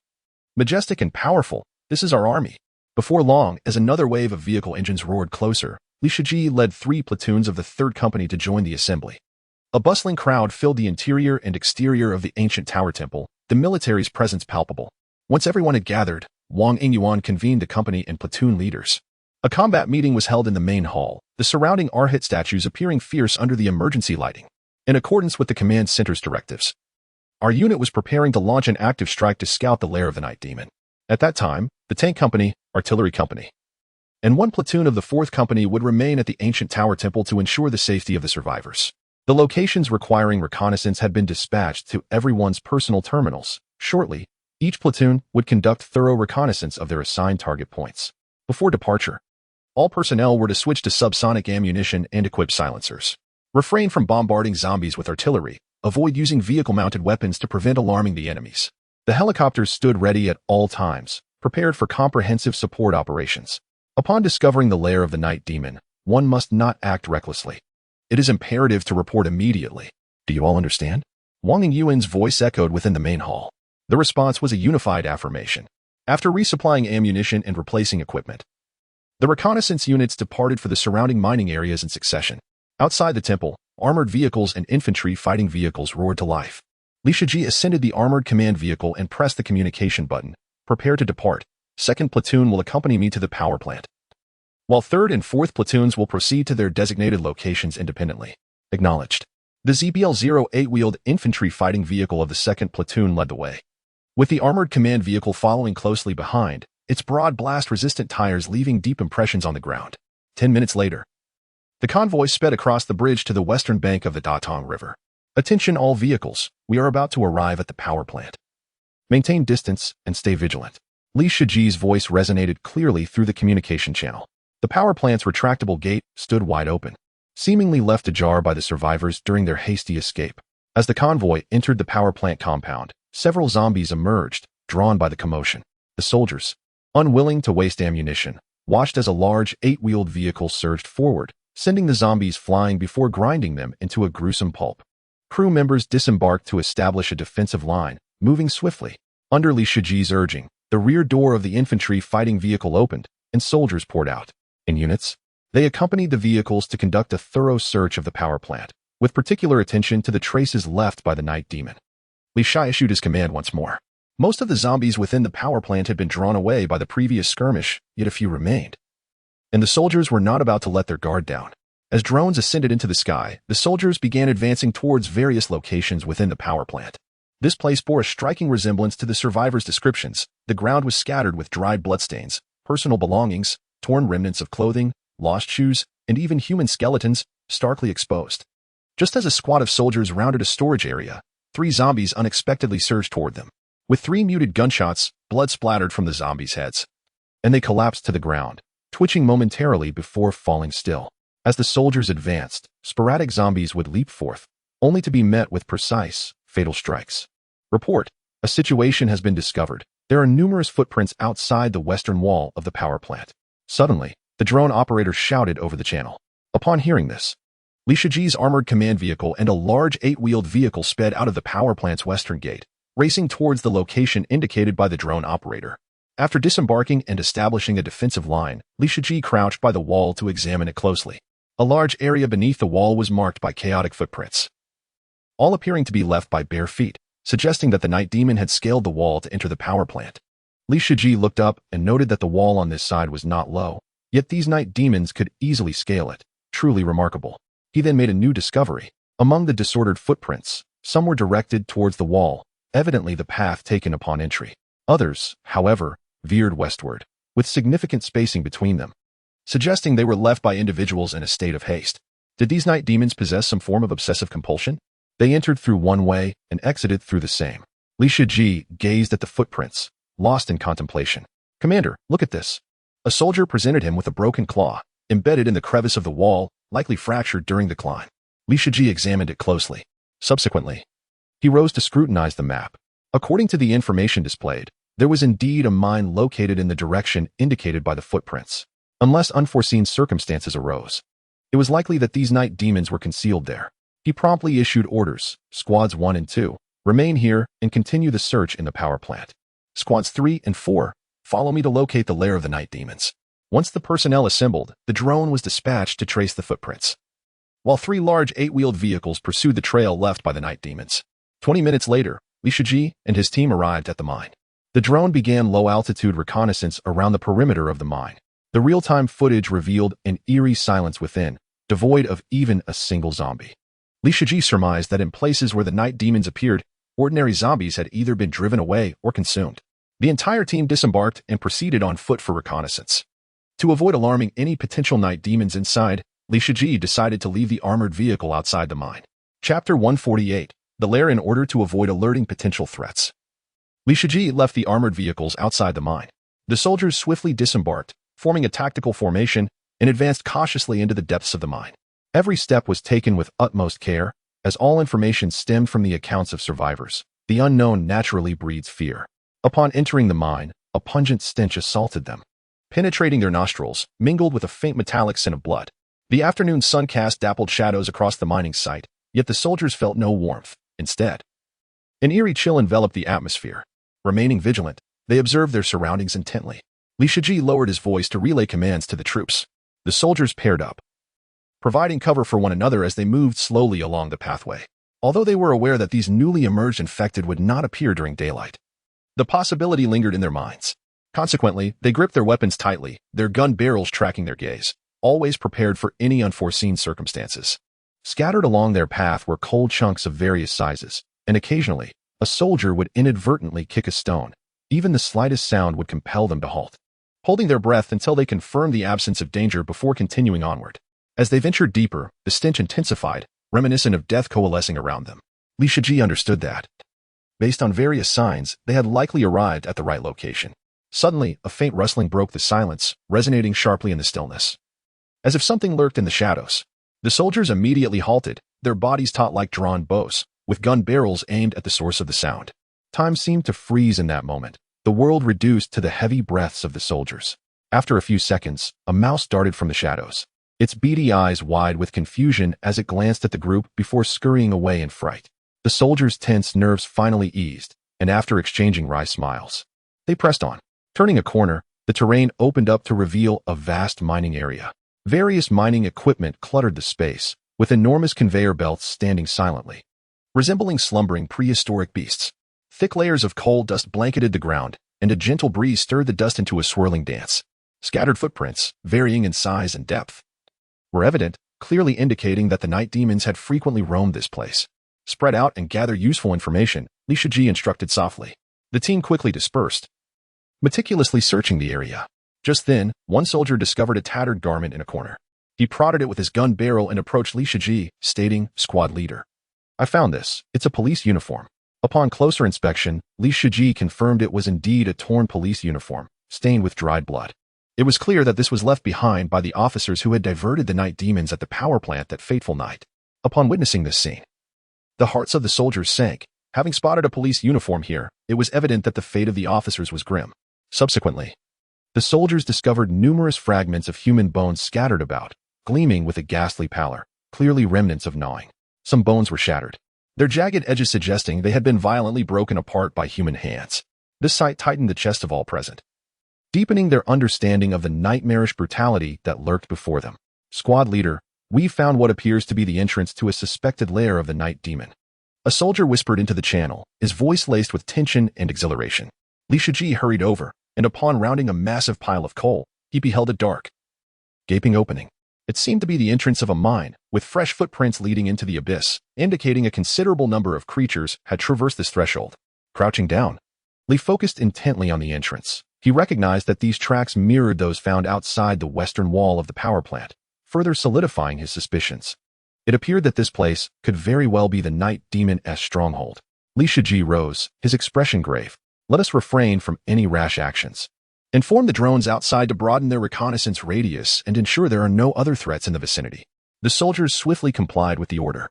"Majestic and powerful, this is our army." Before long, as another wave of vehicle engines roared closer, Li Shiji led 3 platoons of the 3rd Company to join the assembly. A bustling crowd filled the interior and exterior of the ancient tower temple, the military's presence palpable. Once everyone had gathered, Wang Yingyuan convened the company and platoon leaders. A combat meeting was held in the main hall, the surrounding Arhit statues appearing fierce under the emergency lighting. In accordance with the command center's directives, our unit was preparing to launch an active strike to scout the lair of the Night Demon. At that time, the tank company, artillery company, and 1 platoon of the 4th Company would remain at the ancient tower temple to ensure the safety of the survivors. The locations requiring reconnaissance had been dispatched to everyone's personal terminals. Shortly, each platoon would conduct thorough reconnaissance of their assigned target points. Before departure, all personnel were to switch to subsonic ammunition and equip silencers. Refrain from bombarding zombies with artillery. Avoid using vehicle-mounted weapons to prevent alarming the enemies. The helicopters stood ready at all times, prepared for comprehensive support operations. Upon discovering the lair of the Night Demon, one must not act recklessly. It is imperative to report immediately. Do you all understand? Wang Yingyuan's voice echoed within the main hall. The response was a unified affirmation. After resupplying ammunition and replacing equipment, the reconnaissance units departed for the surrounding mining areas in succession. Outside the temple, armored vehicles and infantry fighting vehicles roared to life. Li Shiji ascended the armored command vehicle and pressed the communication button. Prepare to depart. 2nd Platoon will accompany me to the power plant, while 3rd and 4th Platoons will proceed to their designated locations independently. Acknowledged. The ZBL-08 wheeled infantry fighting vehicle of the 2nd Platoon led the way, with the armored command vehicle following closely behind, its broad blast-resistant tires leaving deep impressions on the ground. 10 minutes later, the convoy sped across the bridge to the western bank of the Datong River. Attention all vehicles, we are about to arrive at the power plant. Maintain distance and stay vigilant. Li Shiji's voice resonated clearly through the communication channel. The power plant's retractable gate stood wide open, seemingly left ajar by the survivors during their hasty escape. As the convoy entered the power plant compound, several zombies emerged, drawn by the commotion. The soldiers, unwilling to waste ammunition, watched as a large 8-wheeled vehicle surged forward, sending the zombies flying before grinding them into a gruesome pulp. Crew members disembarked to establish a defensive line, moving swiftly. Under Li Shiji's urging, the rear door of the infantry fighting vehicle opened, and soldiers poured out. In units, they accompanied the vehicles to conduct a thorough search of the power plant, with particular attention to the traces left by the Night Demon. Li Shi issued his command once more. Most of the zombies within the power plant had been drawn away by the previous skirmish, yet a few remained. And the soldiers were not about to let their guard down. As drones ascended into the sky, the soldiers began advancing towards various locations within the power plant. This place bore a striking resemblance to the survivors' descriptions. The ground was scattered with dried bloodstains, personal belongings, torn remnants of clothing, lost shoes, and even human skeletons, starkly exposed. Just as a squad of soldiers rounded a storage area, 3 zombies unexpectedly surged toward them. With 3 muted gunshots, blood splattered from the zombies' heads, and they collapsed to the ground, twitching momentarily before falling still. As the soldiers advanced, sporadic zombies would leap forth, only to be met with precise, fatal strikes. Report: a situation has been discovered. There are numerous footprints outside the western wall of the power plant. Suddenly, the drone operator shouted over the channel. Upon hearing this, Li Shiji's armored command vehicle and a large 8-wheeled vehicle sped out of the power plant's western gate, racing towards the location indicated by the drone operator. After disembarking and establishing a defensive line, Li Shiji crouched by the wall to examine it closely. A large area beneath the wall was marked by chaotic footprints, all appearing to be left by bare feet, suggesting that the night demon had scaled the wall to enter the power plant. Li Shiji looked up and noted that the wall on this side was not low, yet these night demons could easily scale it. Truly remarkable. He then made a new discovery. Among the disordered footprints, some were directed towards the wall, evidently the path taken upon entry. Others, however, veered westward, with significant spacing between them, suggesting they were left by individuals in a state of haste. Did these night demons possess some form of obsessive compulsion? They entered through one way and exited through the same. Li Shiji gazed at the footprints, lost in contemplation. "Commander, look at this." A soldier presented him with a broken claw, embedded in the crevice of the wall, likely fractured during the climb. Li Shiji examined it closely. Subsequently, he rose to scrutinize the map. According to the information displayed, there was indeed a mine located in the direction indicated by the footprints. Unless unforeseen circumstances arose, it was likely that these night demons were concealed there. He promptly issued orders: Squads 1 and 2, remain here and continue the search in the power plant. Squads 3 and 4, follow me to locate the lair of the night demons. Once the personnel assembled, the drone was dispatched to trace the footprints, while 3 large 8-wheeled vehicles pursued the trail left by the night demons. 20 minutes later, Li Shiji and his team arrived at the mine. The drone began low-altitude reconnaissance around the perimeter of the mine. The real-time footage revealed an eerie silence within, devoid of even a single zombie. Li Shiji surmised that in places where the night demons appeared, ordinary zombies had either been driven away or consumed. The entire team disembarked and proceeded on foot for reconnaissance. To avoid alarming any potential night demons inside, Li Shiji decided to leave the armored vehicle outside the mine. Chapter 148, the lair in order to avoid alerting potential threats. Li Shiji left the armored vehicles outside the mine. The soldiers swiftly disembarked, forming a tactical formation, and advanced cautiously into the depths of the mine. Every step was taken with utmost care, as all information stemmed from the accounts of survivors. The unknown naturally breeds fear. Upon entering the mine, a pungent stench assaulted them, penetrating their nostrils, mingled with a faint metallic scent of blood. The afternoon sun cast dappled shadows across the mining site, yet the soldiers felt no warmth. Instead, an eerie chill enveloped the atmosphere. Remaining vigilant, they observed their surroundings intently. Li Shiji lowered his voice to relay commands to the troops. The soldiers paired up, providing cover for one another as they moved slowly along the pathway. Although they were aware that these newly emerged infected would not appear during daylight, the possibility lingered in their minds. Consequently, they gripped their weapons tightly, their gun barrels tracking their gaze, always prepared for any unforeseen circumstances. Scattered along their path were cold chunks of various sizes, and occasionally, a soldier would inadvertently kick a stone. Even the slightest sound would compel them to halt, holding their breath until they confirmed the absence of danger before continuing onward. As they ventured deeper, the stench intensified, reminiscent of death coalescing around them. Li Shiji understood that, based on various signs, they had likely arrived at the right location. Suddenly, a faint rustling broke the silence, resonating sharply in the stillness, as if something lurked in the shadows. The soldiers immediately halted, their bodies taut like drawn bows, with gun barrels aimed at the source of the sound. Time seemed to freeze in that moment, the world reduced to the heavy breaths of the soldiers. After a few seconds, a mouse darted from the shadows, its beady eyes wide with confusion as it glanced at the group before scurrying away in fright. The soldiers' tense nerves finally eased, and after exchanging wry smiles, they pressed on. Turning a corner, the terrain opened up to reveal a vast mining area. Various mining equipment cluttered the space, with enormous conveyor belts standing silently, resembling slumbering prehistoric beasts. Thick layers of coal dust blanketed the ground, and a gentle breeze stirred the dust into a swirling dance. Scattered footprints, varying in size and depth, were evident, clearly indicating that the night demons had frequently roamed this place. Spread out and gather useful information, Li Shiji instructed softly. The team quickly dispersed, meticulously searching the area. Just then, one soldier discovered a tattered garment in a corner. He prodded it with his gun barrel and approached Li Shiji, stating, "Squad leader, I found this. It's a police uniform." Upon closer inspection, Li Shiji confirmed it was indeed a torn police uniform, stained with dried blood. It was clear that this was left behind by the officers who had diverted the night demons at the power plant that fateful night. Upon witnessing this scene, the hearts of the soldiers sank. Having spotted a police uniform here, it was evident that the fate of the officers was grim. Subsequently, the soldiers discovered numerous fragments of human bones scattered about, gleaming with a ghastly pallor, clearly remnants of gnawing. Some bones were shattered, their jagged edges suggesting they had been violently broken apart by human hands. This sight tightened the chest of all present, deepening their understanding of the nightmarish brutality that lurked before them. Squad leader, we found what appears to be the entrance to a suspected lair of the night demon. A soldier whispered into the channel, his voice laced with tension and exhilaration. Li Shiji hurried over, and upon rounding a massive pile of coal, he beheld a dark, gaping opening. It seemed to be the entrance of a mine, with fresh footprints leading into the abyss, indicating a considerable number of creatures had traversed this threshold. Crouching down, Li focused intently on the entrance. He recognized that these tracks mirrored those found outside the western wall of the power plant, further solidifying his suspicions. It appeared that this place could very well be the night demon's stronghold. Li Shiji rose, his expression grave. Let us refrain from any rash actions. Inform the drones outside to broaden their reconnaissance radius and ensure there are no other threats in the vicinity. The soldiers swiftly complied with the order.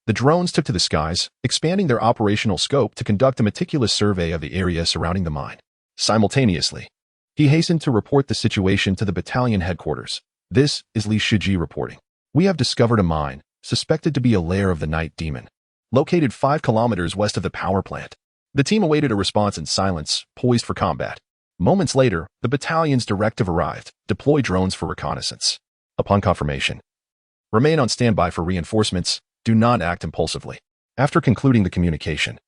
The drones took to the skies, expanding their operational scope to conduct a meticulous survey of the area surrounding the mine. Simultaneously, he hastened to report the situation to the battalion headquarters. This is Li Shiji reporting. We have discovered a mine, suspected to be a lair of the night demon, located 5 kilometers west of the power plant. The team awaited a response in silence, poised for combat. Moments later, the battalion's directive arrived: deploy drones for reconnaissance. Upon confirmation, remain on standby for reinforcements, do not act impulsively. After concluding the communication,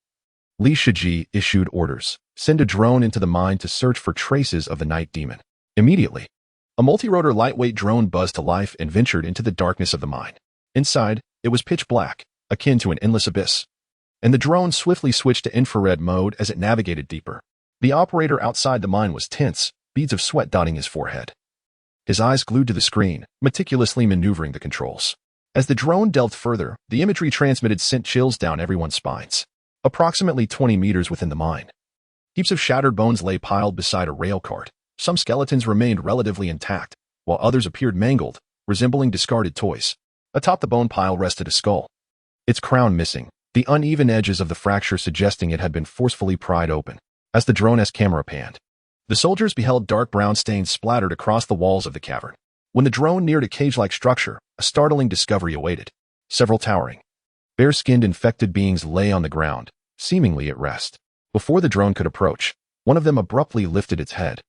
Li Shiji issued orders: send a drone into the mine to search for traces of the night demon. Immediately, a multi-rotor lightweight drone buzzed to life and ventured into the darkness of the mine. Inside, it was pitch black, akin to an endless abyss, and the drone swiftly switched to infrared mode as it navigated deeper. The operator outside the mine was tense, beads of sweat dotting his forehead. His eyes glued to the screen, meticulously maneuvering the controls. As the drone delved further, the imagery transmitted sent chills down everyone's spines. Approximately 20 meters within the mine, heaps of shattered bones lay piled beside a rail cart. Some skeletons remained relatively intact, while others appeared mangled, resembling discarded toys. Atop the bone pile rested a skull, its crown missing, the uneven edges of the fracture suggesting it had been forcefully pried open. As the drone's camera panned, the soldiers beheld dark brown stains splattered across the walls of the cavern. When the drone neared a cage-like structure, a startling discovery awaited. Several towering, bare-skinned infected beings lay on the ground, seemingly at rest. Before the drone could approach, one of them abruptly lifted its head,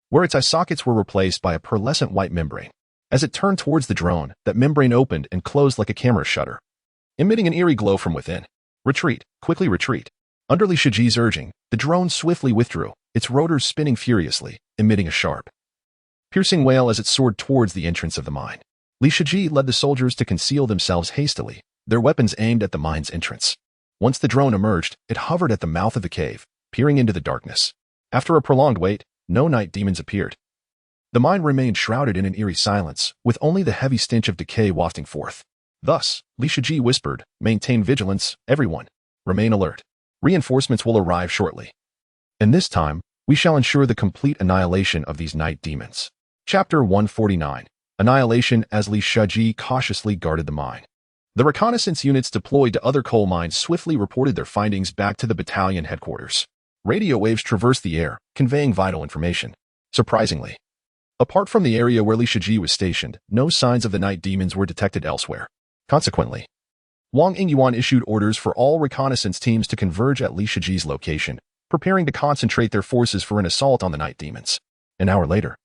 where its eye sockets were replaced by a pearlescent white membrane. As it turned towards the drone, that membrane opened and closed like a camera shutter, emitting an eerie glow from within. Retreat, quickly retreat. Under Li Shiji's urging, the drone swiftly withdrew, its rotors spinning furiously, emitting a sharp, piercing wail as it soared towards the entrance of the mine. Li Shiji led the soldiers to conceal themselves hastily, their weapons aimed at the mine's entrance. Once the drone emerged, it hovered at the mouth of the cave, peering into the darkness. After a prolonged wait, no night demons appeared. The mine remained shrouded in an eerie silence, with only the heavy stench of decay wafting forth. Thus, Li Shiji whispered, maintain vigilance, everyone. Remain alert. Reinforcements will arrive shortly. And this time, we shall ensure the complete annihilation of these night demons. Chapter 149. Annihilation. As Li Shiji cautiously guarded the mine, the reconnaissance units deployed to other coal mines swiftly reported their findings back to the battalion headquarters. Radio waves traversed the air, conveying vital information. Surprisingly, apart from the area where Li Shiji was stationed, no signs of the night demons were detected elsewhere. Consequently, Wang Yingyuan issued orders for all reconnaissance teams to converge at Li Shiji's location, preparing to concentrate their forces for an assault on the night demons. An hour later,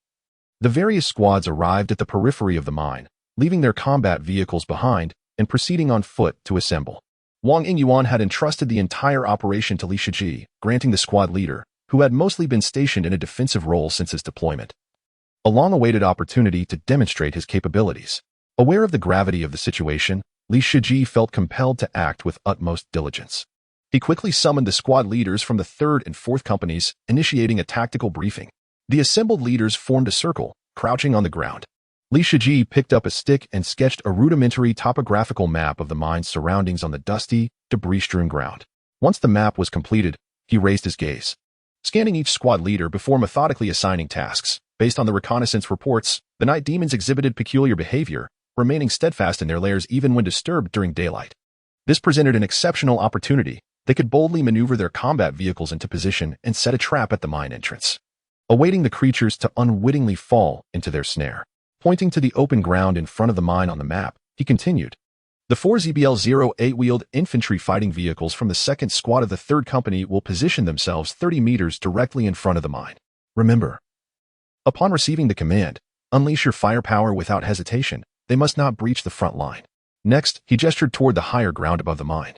the various squads arrived at the periphery of the mine, leaving their combat vehicles behind and proceeding on foot to assemble. Wang Yingyuan had entrusted the entire operation to Li Shiji, granting the squad leader, who had mostly been stationed in a defensive role since his deployment, a long-awaited opportunity to demonstrate his capabilities. Aware of the gravity of the situation, Li Shiji felt compelled to act with utmost diligence. He quickly summoned the squad leaders from the 3rd and 4th companies, initiating a tactical briefing. The assembled leaders formed a circle, crouching on the ground. Li Shiji picked up a stick and sketched a rudimentary topographical map of the mine's surroundings on the dusty, debris-strewn ground. Once the map was completed, he raised his gaze, scanning each squad leader before methodically assigning tasks. Based on the reconnaissance reports, the night demons exhibited peculiar behavior, remaining steadfast in their lairs even when disturbed during daylight. This presented an exceptional opportunity. They could boldly maneuver their combat vehicles into position and set a trap at the mine entrance, awaiting the creatures to unwittingly fall into their snare. Pointing to the open ground in front of the mine on the map, he continued. The 4 ZBL-08 wheeled infantry fighting vehicles from the 2nd Squad of the 3rd Company will position themselves 30 meters directly in front of the mine. Remember, upon receiving the command, unleash your firepower without hesitation. They must not breach the front line. Next, he gestured toward the higher ground above the mine.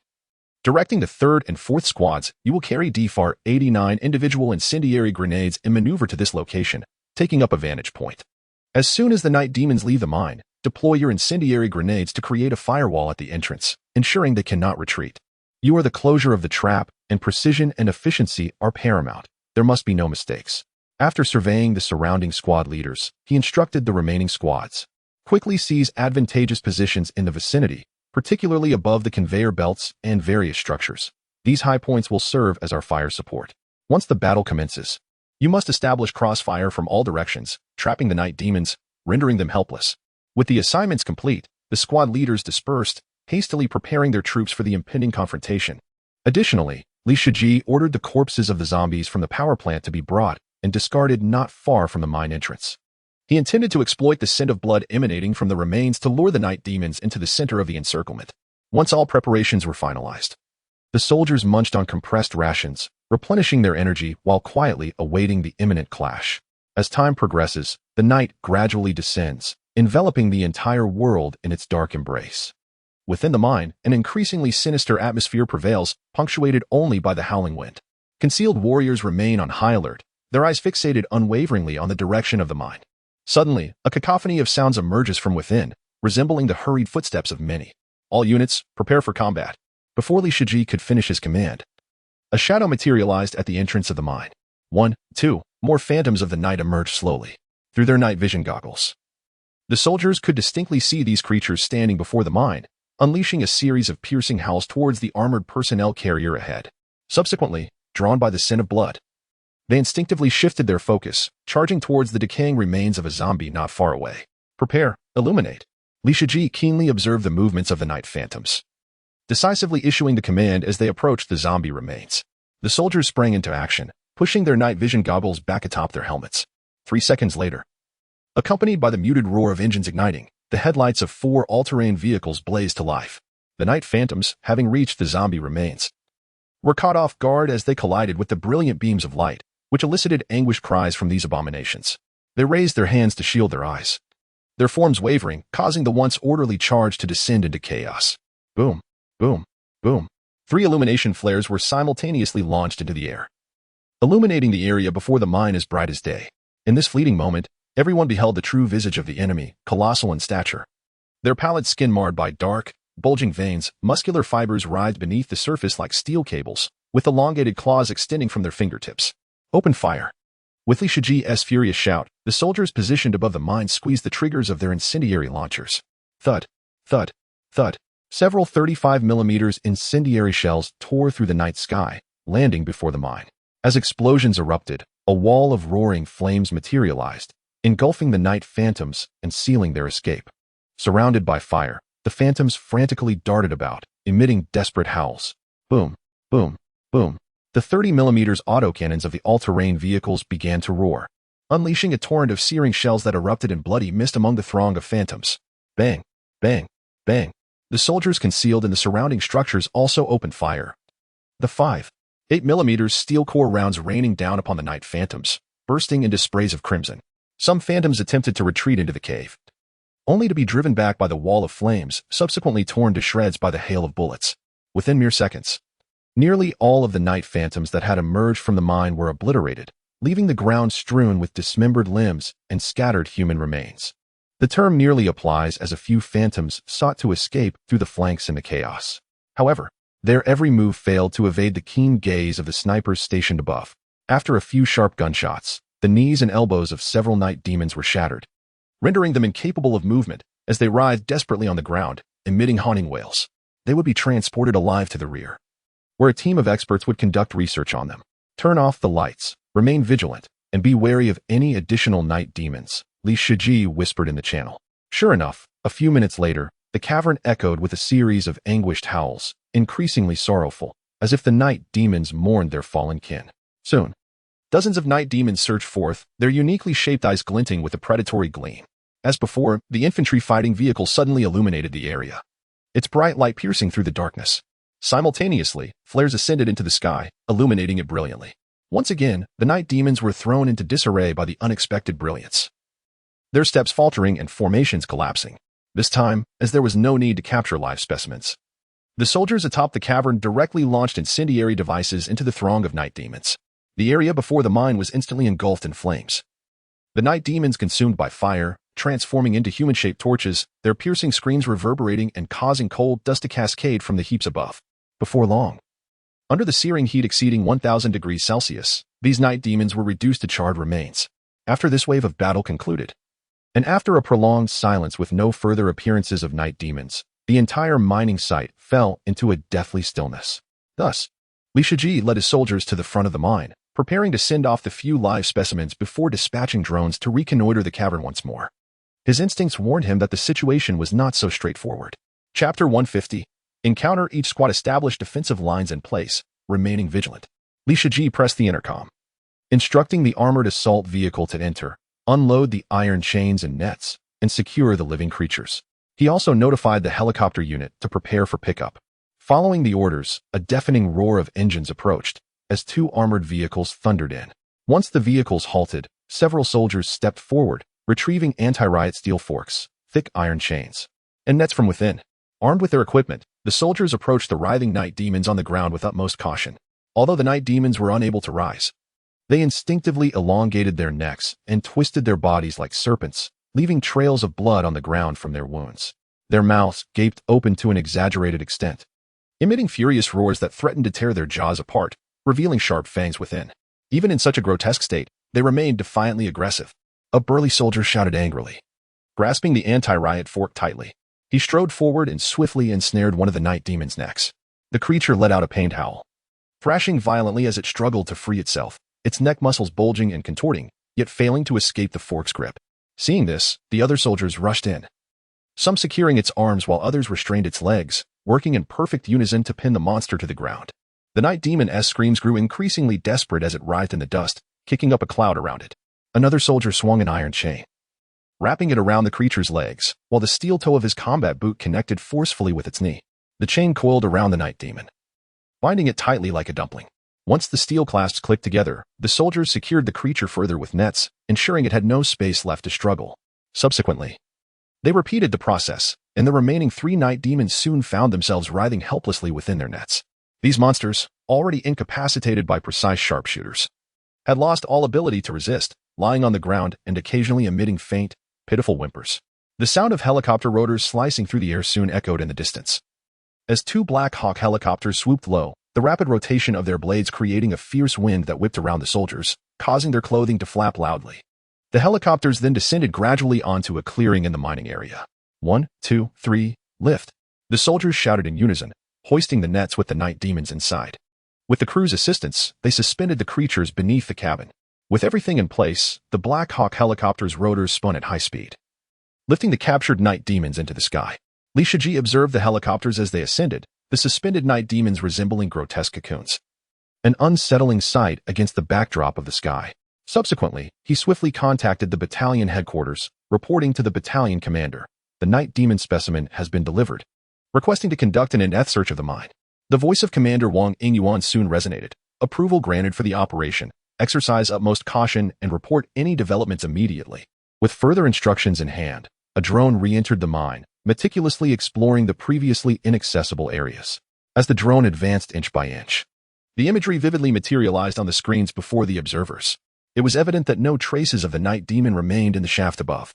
Directing the 3rd and 4th Squads, you will carry DFAR 89 individual incendiary grenades and maneuver to this location, taking up a vantage point. As soon as the night demons leave the mine, deploy your incendiary grenades to create a firewall at the entrance, ensuring they cannot retreat. You are the closure of the trap, and precision and efficiency are paramount. There must be no mistakes. After surveying the surrounding squad leaders, he instructed the remaining squads. Quickly seize advantageous positions in the vicinity, particularly above the conveyor belts and various structures. These high points will serve as our fire support. Once the battle commences, you must establish crossfire from all directions, trapping the night demons, rendering them helpless. With the assignments complete, the squad leaders dispersed, hastily preparing their troops for the impending confrontation. Additionally, Li Shiji ordered the corpses of the zombies from the power plant to be brought and discarded not far from the mine entrance. He intended to exploit the scent of blood emanating from the remains to lure the night demons into the center of the encirclement. Once all preparations were finalized, the soldiers munched on compressed rations, replenishing their energy while quietly awaiting the imminent clash. As time progresses, the night gradually descends, enveloping the entire world in its dark embrace. Within the mine, an increasingly sinister atmosphere prevails, punctuated only by the howling wind. Concealed warriors remain on high alert, their eyes fixated unwaveringly on the direction of the mine. Suddenly, a cacophony of sounds emerges from within, resembling the hurried footsteps of many. All units, prepare for combat. Before Li Shiji could finish his command, a shadow materialized at the entrance of the mine. 1, 2, more phantoms of the night emerged slowly, through their night vision goggles. The soldiers could distinctly see these creatures standing before the mine, unleashing a series of piercing howls towards the armored personnel carrier ahead. Subsequently, drawn by the scent of blood, they instinctively shifted their focus, charging towards the decaying remains of a zombie not far away. Prepare, illuminate. Li Shiji keenly observed the movements of the night phantoms, decisively issuing the command as they approached the zombie remains. The soldiers sprang into action, pushing their night vision goggles back atop their helmets. 3 seconds later, accompanied by the muted roar of engines igniting, the headlights of 4 all-terrain vehicles blazed to life. The night phantoms, having reached the zombie remains, were caught off guard as they collided with the brilliant beams of light, which elicited anguished cries from these abominations. They raised their hands to shield their eyes, their forms wavering, causing the once orderly charge to descend into chaos. Boom, boom, boom. 3 illumination flares were simultaneously launched into the air, illuminating the area before the mine as bright as day. In this fleeting moment, everyone beheld the true visage of the enemy, colossal in stature. Their pallid skin marred by dark, bulging veins, muscular fibers writhed beneath the surface like steel cables, with elongated claws extending from their fingertips. Open fire. With Li Shiji's furious shout, the soldiers positioned above the mine squeezed the triggers of their incendiary launchers. Thud, thud, thud. Several 35mm incendiary shells tore through the night sky, landing before the mine. As explosions erupted, a wall of roaring flames materialized, engulfing the night phantoms and sealing their escape. Surrounded by fire, the phantoms frantically darted about, emitting desperate howls. Boom, boom, boom. The 30mm autocannons of the all-terrain vehicles began to roar, unleashing a torrent of searing shells that erupted in bloody mist among the throng of phantoms. Bang, bang, bang. The soldiers concealed in the surrounding structures also opened fire. The 5.8mm steel core rounds raining down upon the night phantoms, bursting into sprays of crimson. Some phantoms attempted to retreat into the cave, only to be driven back by the wall of flames, subsequently torn to shreds by the hail of bullets. Within mere seconds, nearly all of the night phantoms that had emerged from the mine were obliterated, leaving the ground strewn with dismembered limbs and scattered human remains. The term nearly applies as a few phantoms sought to escape through the flanks in the chaos. However, their every move failed to evade the keen gaze of the snipers stationed above. After a few sharp gunshots, the knees and elbows of several night demons were shattered, rendering them incapable of movement as they writhed desperately on the ground, emitting haunting wails. They would be transported alive to the rear, where a team of experts would conduct research on them. Turn off the lights. Remain vigilant. And be wary of any additional night demons, Li Shiji whispered in the channel. Sure enough, a few minutes later, the cavern echoed with a series of anguished howls, increasingly sorrowful, as if the night demons mourned their fallen kin. Soon, dozens of night demons surged forth, their uniquely shaped eyes glinting with a predatory gleam. As before, the infantry fighting vehicle suddenly illuminated the area, its bright light piercing through the darkness. Simultaneously, flares ascended into the sky, illuminating it brilliantly. Once again, the night demons were thrown into disarray by the unexpected brilliance, their steps faltering and formations collapsing. This time, as there was no need to capture live specimens, the soldiers atop the cavern directly launched incendiary devices into the throng of night demons. The area before the mine was instantly engulfed in flames. The night demons consumed by fire, transforming into human-shaped torches, their piercing screams reverberating and causing cold dust to cascade from the heaps above. Before long, under the searing heat exceeding 1,000 degrees Celsius, these night demons were reduced to charred remains. After this wave of battle concluded, and after a prolonged silence with no further appearances of night demons, the entire mining site fell into a deathly stillness. Thus, Li Shiji led his soldiers to the front of the mine, preparing to send off the few live specimens before dispatching drones to reconnoiter the cavern once more. His instincts warned him that the situation was not so straightforward. Chapter 150. Encounter. Each squad established defensive lines in place, remaining vigilant. Li Shiji pressed the intercom, instructing the armored assault vehicle to enter, unload the iron chains and nets, and secure the living creatures. He also notified the helicopter unit to prepare for pickup. Following the orders, a deafening roar of engines approached, as two armored vehicles thundered in. Once the vehicles halted, several soldiers stepped forward, retrieving anti-riot steel forks, thick iron chains, and nets from within. Armed with their equipment, the soldiers approached the writhing night demons on the ground with utmost caution. Although the night demons were unable to rise, they instinctively elongated their necks and twisted their bodies like serpents, leaving trails of blood on the ground from their wounds. Their mouths gaped open to an exaggerated extent, emitting furious roars that threatened to tear their jaws apart, revealing sharp fangs within. Even in such a grotesque state, they remained defiantly aggressive. A burly soldier shouted angrily. Grasping the anti-riot fork tightly, he strode forward and swiftly ensnared one of the night demons' necks. The creature let out a pained howl, thrashing violently as it struggled to free itself, its neck muscles bulging and contorting, yet failing to escape the fork's grip. Seeing this, the other soldiers rushed in, some securing its arms while others restrained its legs, working in perfect unison to pin the monster to the ground. The night demon's screams grew increasingly desperate as it writhed in the dust, kicking up a cloud around it. Another soldier swung an iron chain, wrapping it around the creature's legs, while the steel toe of his combat boot connected forcefully with its knee. The chain coiled around the night demon, binding it tightly like a dumpling. Once the steel clasps clicked together, the soldiers secured the creature further with nets, ensuring it had no space left to struggle. Subsequently, they repeated the process, and the remaining 3 night demons soon found themselves writhing helplessly within their nets. These monsters, already incapacitated by precise sharpshooters, had lost all ability to resist, lying on the ground and occasionally emitting faint, pitiful whimpers. The sound of helicopter rotors slicing through the air soon echoed in the distance. As 2 Black Hawk helicopters swooped low, the rapid rotation of their blades creating a fierce wind that whipped around the soldiers, causing their clothing to flap loudly. The helicopters then descended gradually onto a clearing in the mining area. 1, 2, 3, lift. The soldiers shouted in unison, hoisting the nets with the night demons inside. With the crew's assistance, they suspended the creatures beneath the cabin. With everything in place, the Black Hawk helicopter's rotors spun at high speed, lifting the captured night demons into the sky. Li Shiji observed the helicopters as they ascended, the suspended night demons resembling grotesque cocoons, an unsettling sight against the backdrop of the sky. Subsequently, he swiftly contacted the battalion headquarters, reporting to the battalion commander, "The night demon specimen has been delivered," requesting to conduct an in-depth search of the mine. The voice of Commander Wang Ingyuan soon resonated. Approval granted for the operation. Exercise utmost caution and report any developments immediately. With further instructions in hand, a drone re-entered the mine, meticulously exploring the previously inaccessible areas. As the drone advanced inch by inch, the imagery vividly materialized on the screens before the observers. It was evident that no traces of the night demon remained in the shaft above.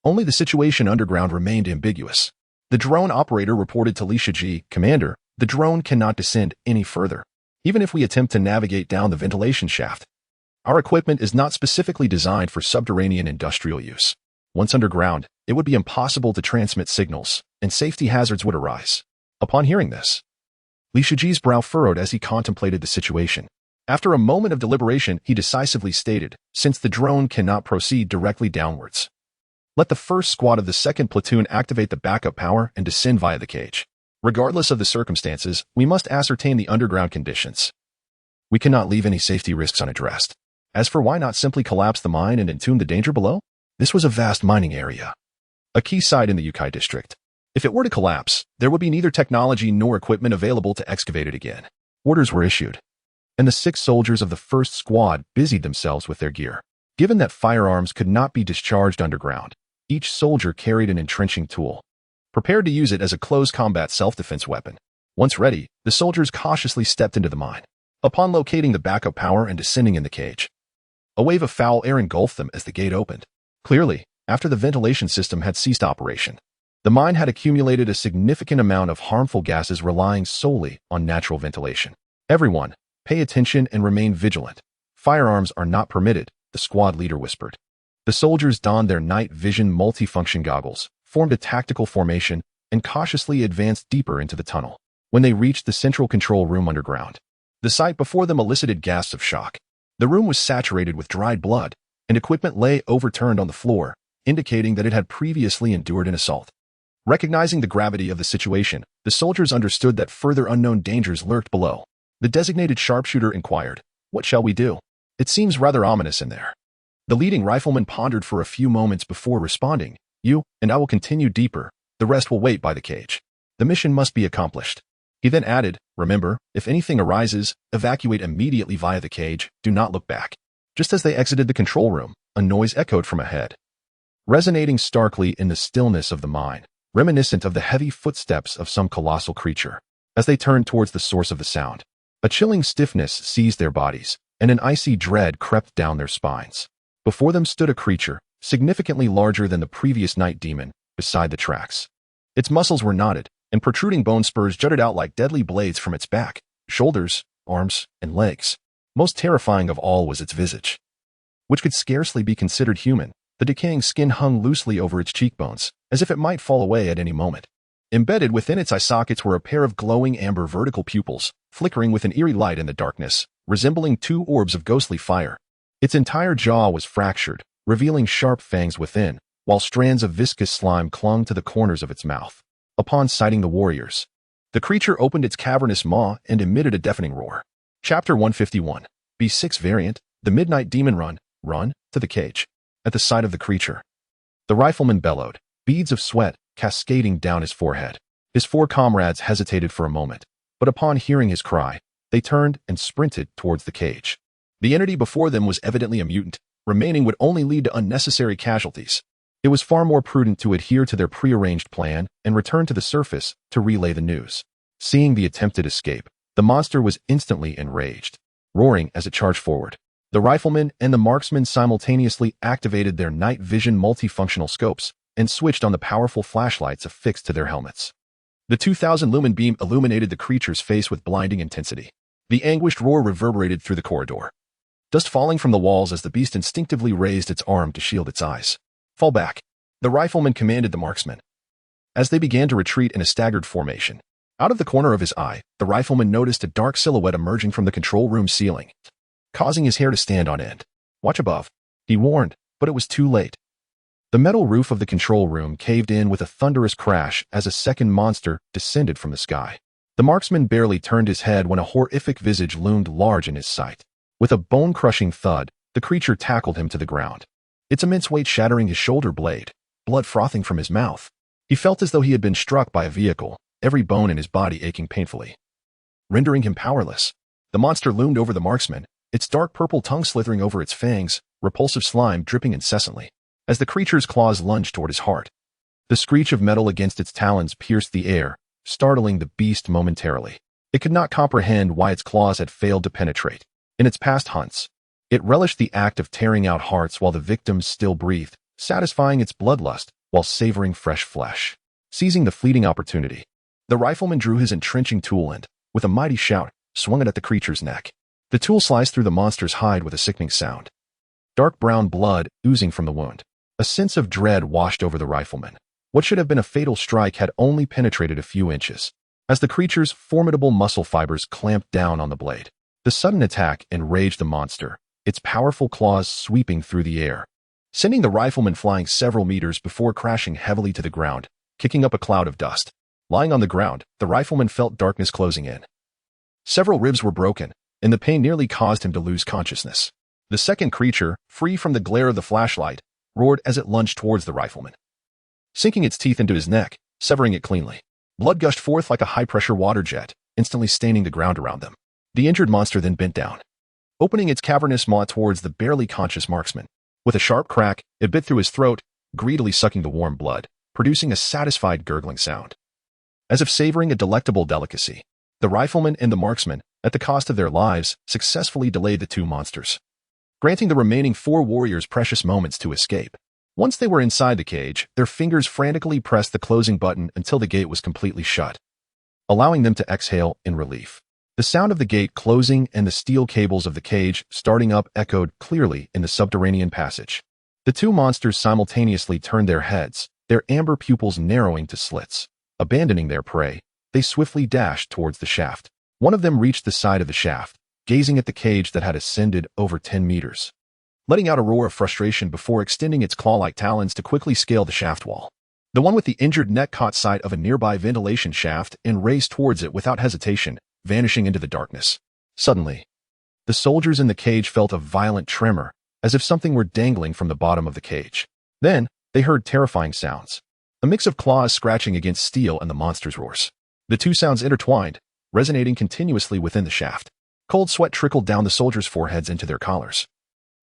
Only the situation underground remained ambiguous. The drone operator reported to Li Shiji, "Commander, the drone cannot descend any further, even if we attempt to navigate down the ventilation shaft. Our equipment is not specifically designed for subterranean industrial use. Once underground, it would be impossible to transmit signals, and safety hazards would arise." Upon hearing this, Li Shiji's brow furrowed as he contemplated the situation. After a moment of deliberation, he decisively stated, since the drone cannot proceed directly downwards, let the first squad of the second platoon activate the backup power and descend via the cage. Regardless of the circumstances, we must ascertain the underground conditions. We cannot leave any safety risks unaddressed. As for why not simply collapse the mine and entomb the danger below? This was a vast mining area, a key site in the Yukai district. If it were to collapse, there would be neither technology nor equipment available to excavate it again. Orders were issued, and the 6 soldiers of the first squad busied themselves with their gear. Given that firearms could not be discharged underground, each soldier carried an entrenching tool, prepared to use it as a close combat self-defense weapon. Once ready, the soldiers cautiously stepped into the mine. Upon locating the backup power and descending in the cage, a wave of foul air engulfed them as the gate opened. Clearly, after the ventilation system had ceased operation, the mine had accumulated a significant amount of harmful gases relying solely on natural ventilation. Everyone, pay attention and remain vigilant. Firearms are not permitted, the squad leader whispered. The soldiers donned their night vision multifunction goggles, formed a tactical formation, and cautiously advanced deeper into the tunnel. When they reached the central control room underground, the sight before them elicited gasps of shock. The room was saturated with dried blood, and equipment lay overturned on the floor, indicating that it had previously endured an assault. Recognizing the gravity of the situation, the soldiers understood that further unknown dangers lurked below. The designated sharpshooter inquired, "What shall we do? It seems rather ominous in there." The leading rifleman pondered for a few moments before responding, "You and I will continue deeper. The rest will wait by the cage. The mission must be accomplished." He then added, "Remember, if anything arises, evacuate immediately via the cage. Do not look back." Just as they exited the control room, a noise echoed from ahead, resonating starkly in the stillness of the mine, reminiscent of the heavy footsteps of some colossal creature. As they turned towards the source of the sound, a chilling stiffness seized their bodies, and an icy dread crept down their spines. Before them stood a creature, significantly larger than the previous night demon, beside the tracks. Its muscles were knotted, and protruding bone spurs jutted out like deadly blades from its back, shoulders, arms, and legs. Most terrifying of all was its visage, which could scarcely be considered human. The decaying skin hung loosely over its cheekbones, as if it might fall away at any moment. Embedded within its eye sockets were a pair of glowing amber vertical pupils, flickering with an eerie light in the darkness, resembling 2 orbs of ghostly fire. Its entire jaw was fractured, revealing sharp fangs within, while strands of viscous slime clung to the corners of its mouth. Upon sighting the warriors, the creature opened its cavernous maw and emitted a deafening roar. Chapter 151, B6 variant, the Midnight Demon Run, to the cage. At the sight of the creature, the rifleman bellowed, beads of sweat cascading down his forehead. His 4 comrades hesitated for a moment, but upon hearing his cry, they turned and sprinted towards the cage. The entity before them was evidently a mutant. Remaining would only lead to unnecessary casualties. It was far more prudent to adhere to their prearranged plan and return to the surface to relay the news. Seeing the attempted escape, the monster was instantly enraged, roaring as it charged forward. The rifleman and the marksman simultaneously activated their night vision multifunctional scopes and switched on the powerful flashlights affixed to their helmets. The 2,000 lumen beam illuminated the creature's face with blinding intensity. The anguished roar reverberated through the corridor, dust falling from the walls as the beast instinctively raised its arm to shield its eyes. "Fall back," the rifleman commanded the marksman. As they began to retreat in a staggered formation, out of the corner of his eye, the rifleman noticed a dark silhouette emerging from the control room ceiling, causing his hair to stand on end. "Watch above," he warned, but it was too late. The metal roof of the control room caved in with a thunderous crash as a second monster descended from the sky. The marksman barely turned his head when a horrific visage loomed large in his sight. With a bone-crushing thud, the creature tackled him to the ground, its immense weight shattering his shoulder blade, blood frothing from his mouth. He felt as though he had been struck by a vehicle, every bone in his body aching painfully, rendering him powerless. The monster loomed over the marksman, its dark purple tongue slithering over its fangs, repulsive slime dripping incessantly. As the creature's claws lunged toward his heart, the screech of metal against its talons pierced the air, startling the beast momentarily. It could not comprehend why its claws had failed to penetrate. In its past hunts, it relished the act of tearing out hearts while the victims still breathed, satisfying its bloodlust while savoring fresh flesh. Seizing the fleeting opportunity, the rifleman drew his entrenching tool and, with a mighty shout, swung it at the creature's neck. The tool sliced through the monster's hide with a sickening sound, dark brown blood oozing from the wound. A sense of dread washed over the rifleman. What should have been a fatal strike had only penetrated a few inches. As the creature's formidable muscle fibers clamped down on the blade, The sudden attack enraged the monster, its powerful claws sweeping through the air, sending the rifleman flying several meters before crashing heavily to the ground, kicking up a cloud of dust. Lying on the ground, the rifleman felt darkness closing in. Several ribs were broken, and the pain nearly caused him to lose consciousness. The second creature, free from the glare of the flashlight, roared as it lunged towards the rifleman, sinking its teeth into his neck, severing it cleanly. Blood gushed forth like a high-pressure water jet, instantly staining the ground around them. The injured monster then bent down, opening its cavernous maw towards the barely conscious marksman. With a sharp crack, it bit through his throat, greedily sucking the warm blood, producing a satisfied gurgling sound. As if savoring a delectable delicacy, the rifleman and the marksman, at the cost of their lives, successfully delayed the two monsters, granting the remaining 4 warriors precious moments to escape. Once they were inside the cage, their fingers frantically pressed the closing button until the gate was completely shut, allowing them to exhale in relief. The sound of the gate closing and the steel cables of the cage starting up echoed clearly in the subterranean passage. The two monsters simultaneously turned their heads, their amber pupils narrowing to slits. Abandoning their prey, they swiftly dashed towards the shaft. One of them reached the side of the shaft, gazing at the cage that had ascended over 10 meters, letting out a roar of frustration before extending its claw-like talons to quickly scale the shaft wall. The one with the injured neck caught sight of a nearby ventilation shaft and raced towards it without hesitation, vanishing into the darkness. Suddenly, the soldiers in the cage felt a violent tremor, as if something were dangling from the bottom of the cage. Then, they heard terrifying sounds, a mix of claws scratching against steel and the monster's roars. The two sounds intertwined, resonating continuously within the shaft. Cold sweat trickled down the soldiers' foreheads into their collars,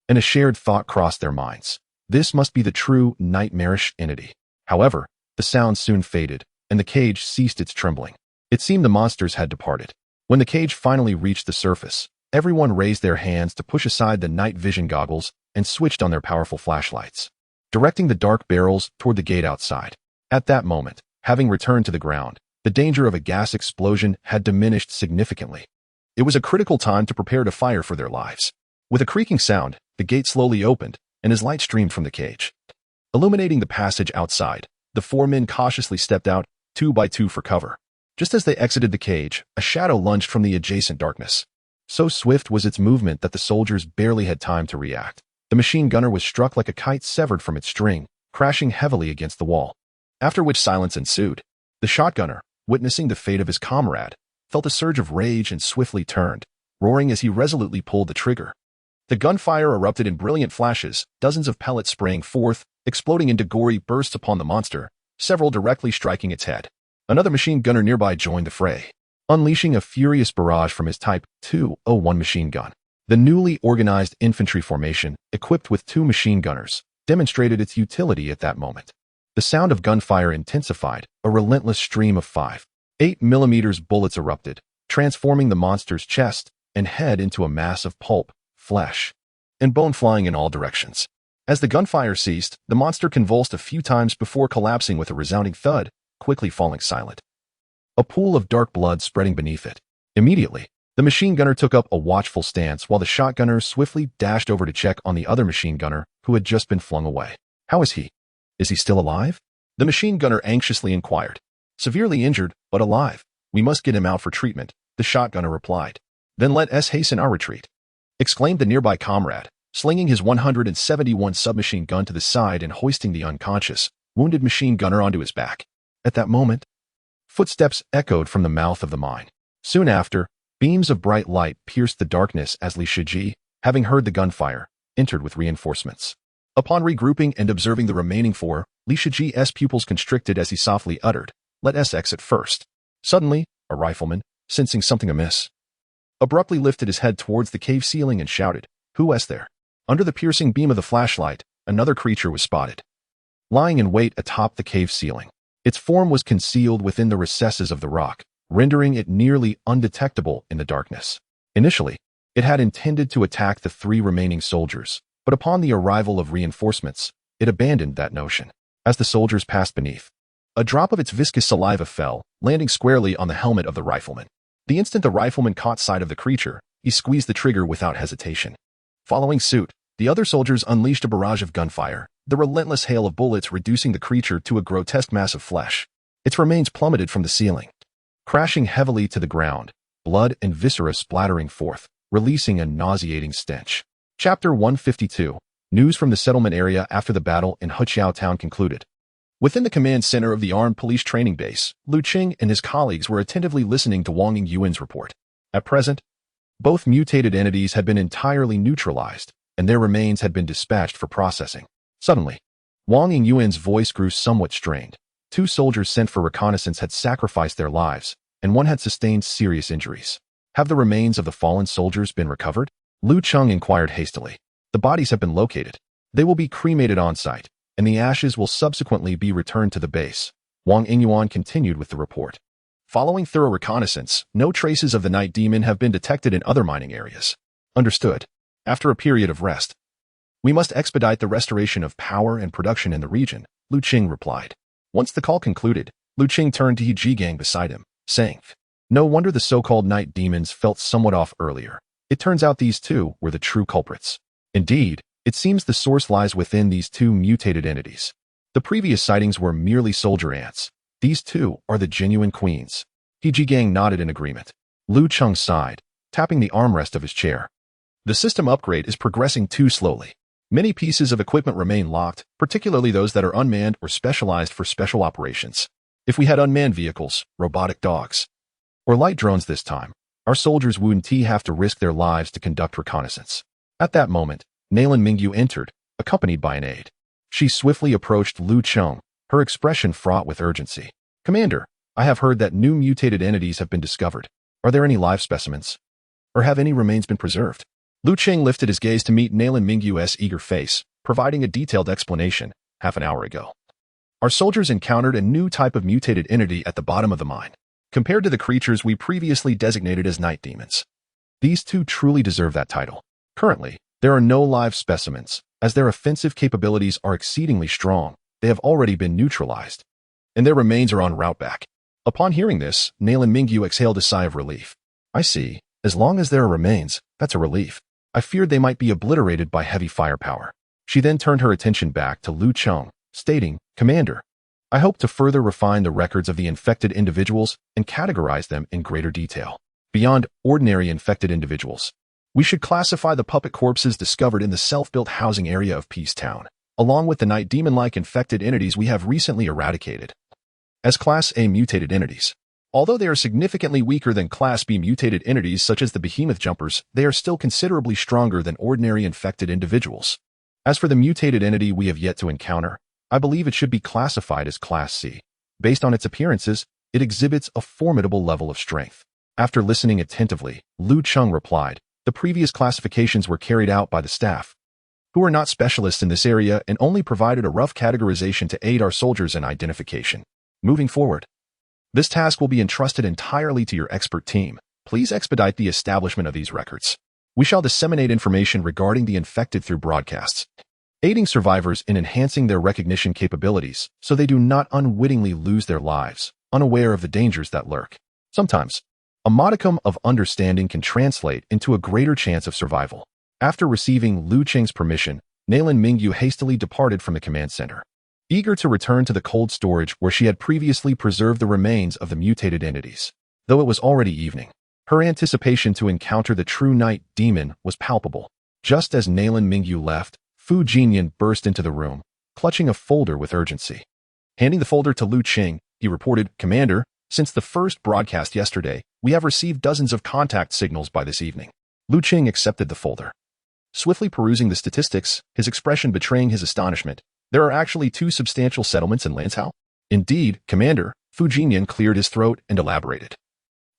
and a shared thought crossed their minds. This must be the true, nightmarish entity. However, the sound soon faded, and the cage ceased its trembling. It seemed the monsters had departed. When the cage finally reached the surface, everyone raised their hands to push aside the night vision goggles and switched on their powerful flashlights, directing the dark barrels toward the gate outside. At that moment, having returned to the ground, the danger of a gas explosion had diminished significantly. It was a critical time to prepare to fire for their lives. With a creaking sound, the gate slowly opened, and as light streamed from the cage, illuminating the passage outside, the 4 men cautiously stepped out, 2 by 2 for cover. Just as they exited the cage, a shadow lunged from the adjacent darkness. So swift was its movement that the soldiers barely had time to react. The machine gunner was struck like a kite severed from its string, crashing heavily against the wall, after which silence ensued. The shotgunner, witnessing the fate of his comrade, felt a surge of rage and swiftly turned, roaring as he resolutely pulled the trigger. The gunfire erupted in brilliant flashes, dozens of pellets spraying forth, exploding into gory bursts upon the monster, several directly striking its head. Another machine gunner nearby joined the fray, unleashing a furious barrage from his Type 201 machine gun. The newly organized infantry formation, equipped with 2 machine gunners, demonstrated its utility at that moment. The sound of gunfire intensified, a relentless stream of 5.8mm bullets erupted, transforming the monster's chest and head into a mass of pulp, flesh, and bone flying in all directions. As the gunfire ceased, the monster convulsed a few times before collapsing with a resounding thud, quickly falling silent, a pool of dark blood spreading beneath it. Immediately, the machine gunner took up a watchful stance while the shotgunner swiftly dashed over to check on the other machine gunner who had just been flung away. "How is he? Is he still alive?" the machine gunner anxiously inquired. "Severely injured, but alive. We must get him out for treatment," the shotgunner replied. "Then let us hasten our retreat," exclaimed the nearby comrade, slinging his 171 submachine gun to the side and hoisting the unconscious, wounded machine gunner onto his back. At that moment, footsteps echoed from the mouth of the mine. Soon after, beams of bright light pierced the darkness as Li Shiji, having heard the gunfire, entered with reinforcements. Upon regrouping and observing the remaining 4, Li Shiji's pupils constricted as he softly uttered, "Let us exit first." Suddenly, a rifleman, sensing something amiss, abruptly lifted his head towards the cave ceiling and shouted, "Who is there?" Under the piercing beam of the flashlight, another creature was spotted, lying in wait atop the cave ceiling. Its form was concealed within the recesses of the rock, rendering it nearly undetectable in the darkness. Initially, it had intended to attack the 3 remaining soldiers, but upon the arrival of reinforcements, it abandoned that notion. As the soldiers passed beneath, a drop of its viscous saliva fell, landing squarely on the helmet of the rifleman. The instant the rifleman caught sight of the creature, he squeezed the trigger without hesitation. Following suit, the other soldiers unleashed a barrage of gunfire, the relentless hail of bullets reducing the creature to a grotesque mass of flesh. Its remains plummeted from the ceiling, crashing heavily to the ground, blood and viscera splattering forth. releasing a nauseating stench. Chapter 152. News from the settlement area after the battle in Huqiao Town concluded. Within the command center of the armed police training base, Lu Cheng and his colleagues were attentively listening to Wang Yingyuan's report. At present, both mutated entities had been entirely neutralized, and their remains had been dispatched for processing. Suddenly, Wang Yingyuan's voice grew somewhat strained. 2 soldiers sent for reconnaissance had sacrificed their lives, and 1 had sustained serious injuries. Have the remains of the fallen soldiers been recovered? Lu Cheng inquired hastily. The bodies have been located. They will be cremated on site, and the ashes will subsequently be returned to the base. Wang Yingyuan continued with the report. Following thorough reconnaissance, no traces of the night demon have been detected in other mining areas. Understood. After a period of rest, we must expedite the restoration of power and production in the region, Lu Cheng replied. Once the call concluded, Lu Cheng turned to He Jigang beside him, saying, "No wonder the so-called night demons felt somewhat off earlier. It turns out these 2 were the true culprits. Indeed, it seems the source lies within these 2 mutated entities. The previous sightings were merely soldier ants. These 2 are the genuine queens." He Jigang nodded in agreement. Lu Cheng sighed, tapping the armrest of his chair. The system upgrade is progressing too slowly. Many pieces of equipment remain locked, particularly those that are unmanned or specialized for special operations. If we had unmanned vehicles, robotic dogs, or light drones this time, our soldiers wouldn't have to risk their lives to conduct reconnaissance. At that moment, Nalan Mingyu entered, accompanied by an aide. She swiftly approached Lu Cheng, her expression fraught with urgency. "Commander, I have heard that new mutated entities have been discovered. Are there any live specimens? Or have any remains been preserved?" Lu Cheng lifted his gaze to meet Nalan Mingyu's eager face, providing a detailed explanation. "Half an hour ago, our soldiers encountered a new type of mutated entity at the bottom of the mine. Compared to the creatures we previously designated as night demons, these 2 truly deserve that title. Currently, there are no live specimens, as their offensive capabilities are exceedingly strong. They have already been neutralized, and their remains are en route back." Upon hearing this, Nalan Mingyu exhaled a sigh of relief. "I see. As long as there are remains, that's a relief. I feared they might be obliterated by heavy firepower." She then turned her attention back to Lu Cheng, stating, "Commander, I hope to further refine the records of the infected individuals and categorize them in greater detail. Beyond ordinary infected individuals, we should classify the puppet corpses discovered in the self-built housing area of Peace Town, along with the night demon-like infected entities we have recently eradicated, as Class A mutated entities. Although they are significantly weaker than Class B mutated entities such as the behemoth jumpers, they are still considerably stronger than ordinary infected individuals. As for the mutated entity we have yet to encounter, I believe it should be classified as Class C. Based on its appearances, it exhibits a formidable level of strength." After listening attentively, Lu Cheng replied, "The previous classifications were carried out by the staff, who are not specialists in this area and only provided a rough categorization to aid our soldiers in identification. Moving forward, this task will be entrusted entirely to your expert team. Please expedite the establishment of these records. We shall disseminate information regarding the infected through broadcasts, aiding survivors in enhancing their recognition capabilities so they do not unwittingly lose their lives, unaware of the dangers that lurk. Sometimes, a modicum of understanding can translate into a greater chance of survival." After receiving Lu Cheng's permission, Nalan Mingyu hastily departed from the command center, eager to return to the cold storage where she had previously preserved the remains of the mutated entities. Though it was already evening, her anticipation to encounter the true night demon was palpable. Just as Nalan Mingyu left, Fu Jinyan burst into the room, clutching a folder with urgency. Handing the folder to Lu Cheng, he reported, "Commander, since the first broadcast yesterday, we have received dozens of contact signals by this evening." Lu Cheng accepted the folder. Swiftly perusing the statistics, his expression betraying his astonishment. "There are actually 2 substantial settlements in Lanzhou?" "Indeed, Commander," Fu Jinyan cleared his throat and elaborated.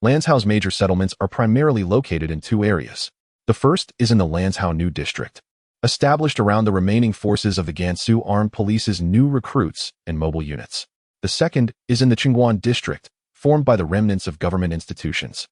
"Lanzhou's major settlements are primarily located in 2 areas. The first is in the Lanzhou New District, established around the remaining forces of the Gansu Armed Police's new recruits and mobile units. The second is in the Qingguan District, formed by the remnants of government institutions,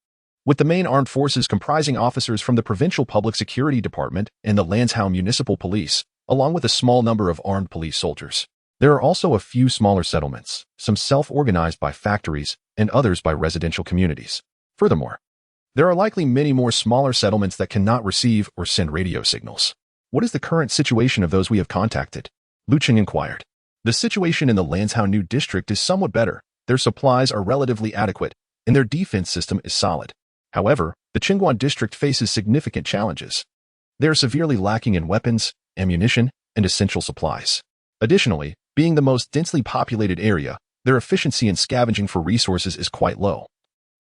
with the main armed forces comprising officers from the Provincial Public Security Department and the Lanzhou Municipal Police, along with a small number of armed police soldiers. There are also a few smaller settlements, some self-organized by factories and others by residential communities. Furthermore, there are likely many more smaller settlements that cannot receive or send radio signals." "What is the current situation of those we have contacted?" Lu Cheng inquired. "The situation in the Lanzhou New District is somewhat better. Their supplies are relatively adequate, and their defense system is solid. However, the Qingguan district faces significant challenges. They are severely lacking in weapons, ammunition, and essential supplies. Additionally, being the most densely populated area, their efficiency in scavenging for resources is quite low,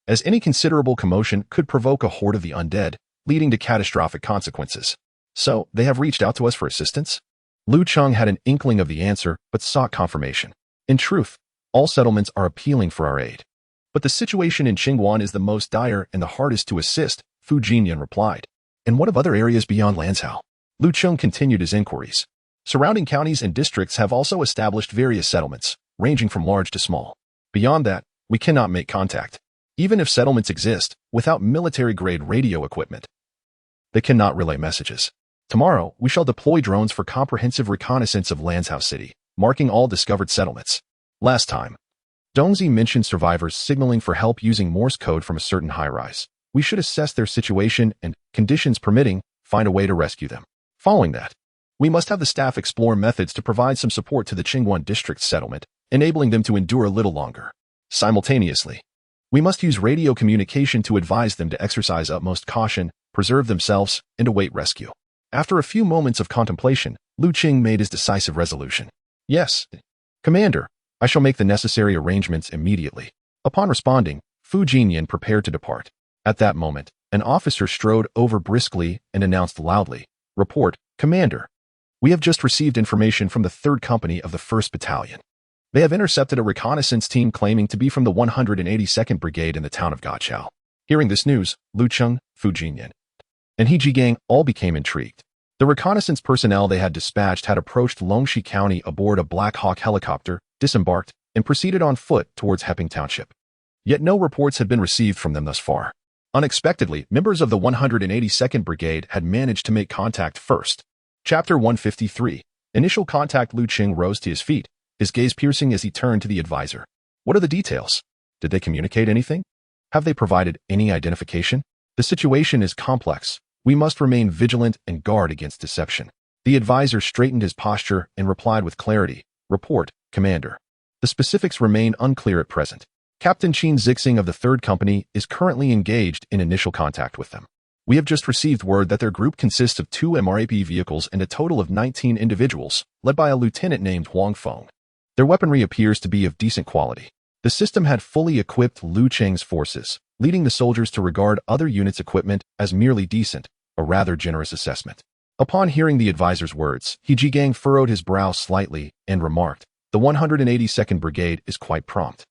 as any considerable commotion could provoke a horde of the undead, leading to catastrophic consequences. So, they have reached out to us for assistance? Lu Cheng had an inkling of the answer, but sought confirmation. In truth, all settlements are appealing for our aid. But the situation in Qingguan is the most dire and the hardest to assist, Fu Jinyan replied. And what of other areas beyond Lanzhou? Lu Cheng continued his inquiries. Surrounding counties and districts have also established various settlements, ranging from large to small. Beyond that, we cannot make contact. Even if settlements exist, without military-grade radio equipment, they cannot relay messages. Tomorrow, we shall deploy drones for comprehensive reconnaissance of Lanzhou City, marking all discovered settlements. Last time, Dongzi mentioned survivors signaling for help using Morse code from a certain high-rise. We should assess their situation and, conditions permitting, find a way to rescue them. Following that, we must have the staff explore methods to provide some support to the Qingguan district settlement, enabling them to endure a little longer. Simultaneously, we must use radio communication to advise them to exercise utmost caution, preserve themselves, and await rescue. After a few moments of contemplation, Lu Cheng made his decisive resolution. Yes, Commander, I shall make the necessary arrangements immediately. Upon responding, Fu Jinyan prepared to depart. At that moment, an officer strode over briskly and announced loudly, "Report, Commander. We have just received information from the 3rd Company of the 1st Battalion. They have intercepted a reconnaissance team claiming to be from the 182nd Brigade in the town of Gachao." Hearing this news, Lu Cheng, Fu Jinyan, and He Jigang all became intrigued. The reconnaissance personnel they had dispatched had approached Longxi County aboard a Black Hawk helicopter, disembarked, and proceeded on foot towards Heping Township. Yet no reports had been received from them thus far. Unexpectedly, members of the 182nd Brigade had managed to make contact first. Chapter 153. Initial contact. Lu Cheng rose to his feet, his gaze piercing as he turned to the advisor. What are the details? Did they communicate anything? Have they provided any identification? The situation is complex. We must remain vigilant and guard against deception. The advisor straightened his posture and replied with clarity. Report, Commander. The specifics remain unclear at present. Captain Qin Zixing of the 3rd Company is currently engaged in initial contact with them. We have just received word that their group consists of 2 MRAP vehicles and a total of 19 individuals, led by a lieutenant named Huang Feng. Their weaponry appears to be of decent quality. The system had fully equipped Lu Cheng's forces, leading the soldiers to regard other units' equipment as merely decent, a rather generous assessment. Upon hearing the advisor's words, He Jigang furrowed his brow slightly and remarked, "The 182nd Brigade is quite prompt.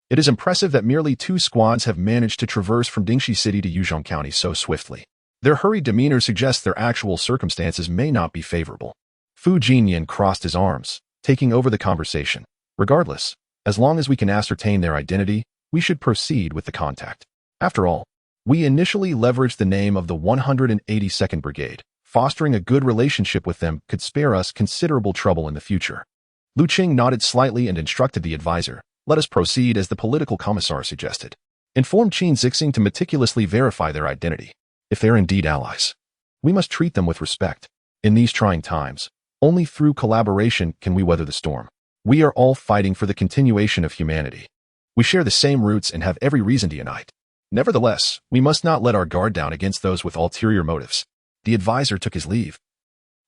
It is impressive that merely 2 squads have managed to traverse from Dingxi City to Yuzhong County so swiftly. Their hurried demeanor suggests their actual circumstances may not be favorable." Fu Jinyan crossed his arms, taking over the conversation. "Regardless, as long as we can ascertain their identity, we should proceed with the contact. After all, we initially leveraged the name of the 182nd Brigade. Fostering a good relationship with them could spare us considerable trouble in the future." Lu Cheng nodded slightly and instructed the advisor, "Let us proceed as the political commissar suggested. Inform Qin Zixing to meticulously verify their identity. If they are indeed allies, we must treat them with respect. In these trying times, only through collaboration can we weather the storm. We are all fighting for the continuation of humanity. We share the same roots and have every reason to unite. Nevertheless, we must not let our guard down against those with ulterior motives." The advisor took his leave,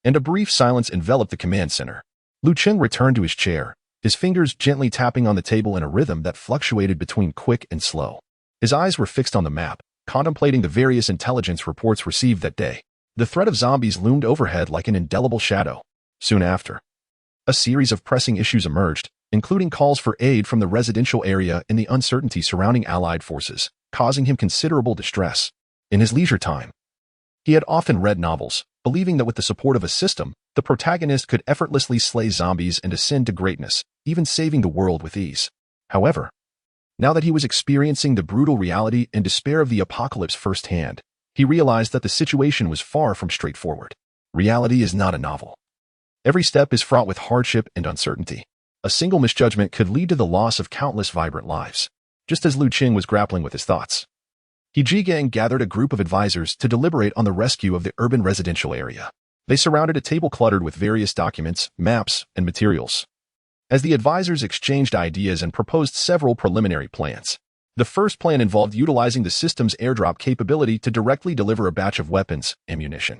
and a brief silence enveloped the command center. Lu Cheng returned to his chair, his fingers gently tapping on the table in a rhythm that fluctuated between quick and slow. His eyes were fixed on the map, contemplating the various intelligence reports received that day. The threat of zombies loomed overhead like an indelible shadow. Soon after, a series of pressing issues emerged, including calls for aid from the residential area and the uncertainty surrounding Allied forces, causing him considerable distress. In his leisure time, he had often read novels, believing that with the support of a system, the protagonist could effortlessly slay zombies and ascend to greatness, even saving the world with ease. However, now that he was experiencing the brutal reality and despair of the apocalypse firsthand, he realized that the situation was far from straightforward. Reality is not a novel. Every step is fraught with hardship and uncertainty. A single misjudgment could lead to the loss of countless vibrant lives. Just as Lu Cheng was grappling with his thoughts, He Jigang gathered a group of advisors to deliberate on the rescue of the urban residential area. They surrounded a table cluttered with various documents, maps, and materials. As the advisors exchanged ideas and proposed several preliminary plans, The first plan involved utilizing the system's airdrop capability to directly deliver a batch of weapons, ammunition,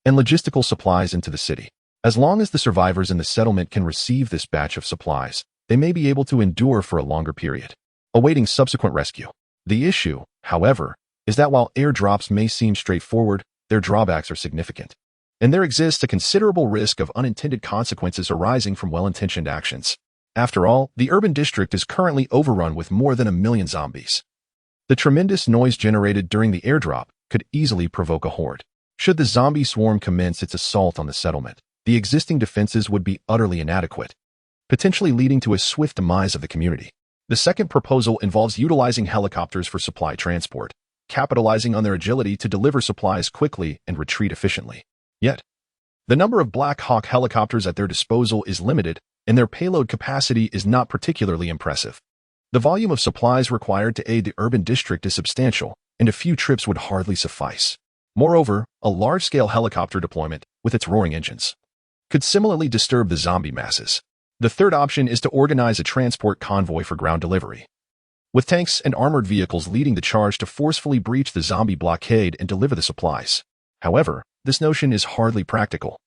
and logistical supplies into the city. As long as the survivors in the settlement can receive this batch of supplies, they may be able to endure for a longer period, awaiting subsequent rescue. The issue, however, is that while airdrops may seem straightforward, their drawbacks are significant, and there exists a considerable risk of unintended consequences arising from well-intentioned actions. After all, the urban district is currently overrun with more than 1 million zombies. The tremendous noise generated during the airdrop could easily provoke a horde. Should the zombie swarm commence its assault on the settlement, the existing defenses would be utterly inadequate, potentially leading to a swift demise of the community. The second proposal involves utilizing helicopters for supply transport, capitalizing on their agility to deliver supplies quickly and retreat efficiently. Yet, the number of Black Hawk helicopters at their disposal is limited, and their payload capacity is not particularly impressive. The volume of supplies required to aid the urban district is substantial, and a few trips would hardly suffice. Moreover, a large-scale helicopter deployment, with its roaring engines, could similarly disturb the zombie masses. The third option is to organize a transport convoy for ground delivery, with tanks and armored vehicles leading the charge to forcefully breach the zombie blockade and deliver the supplies. However, this notion is hardly practical.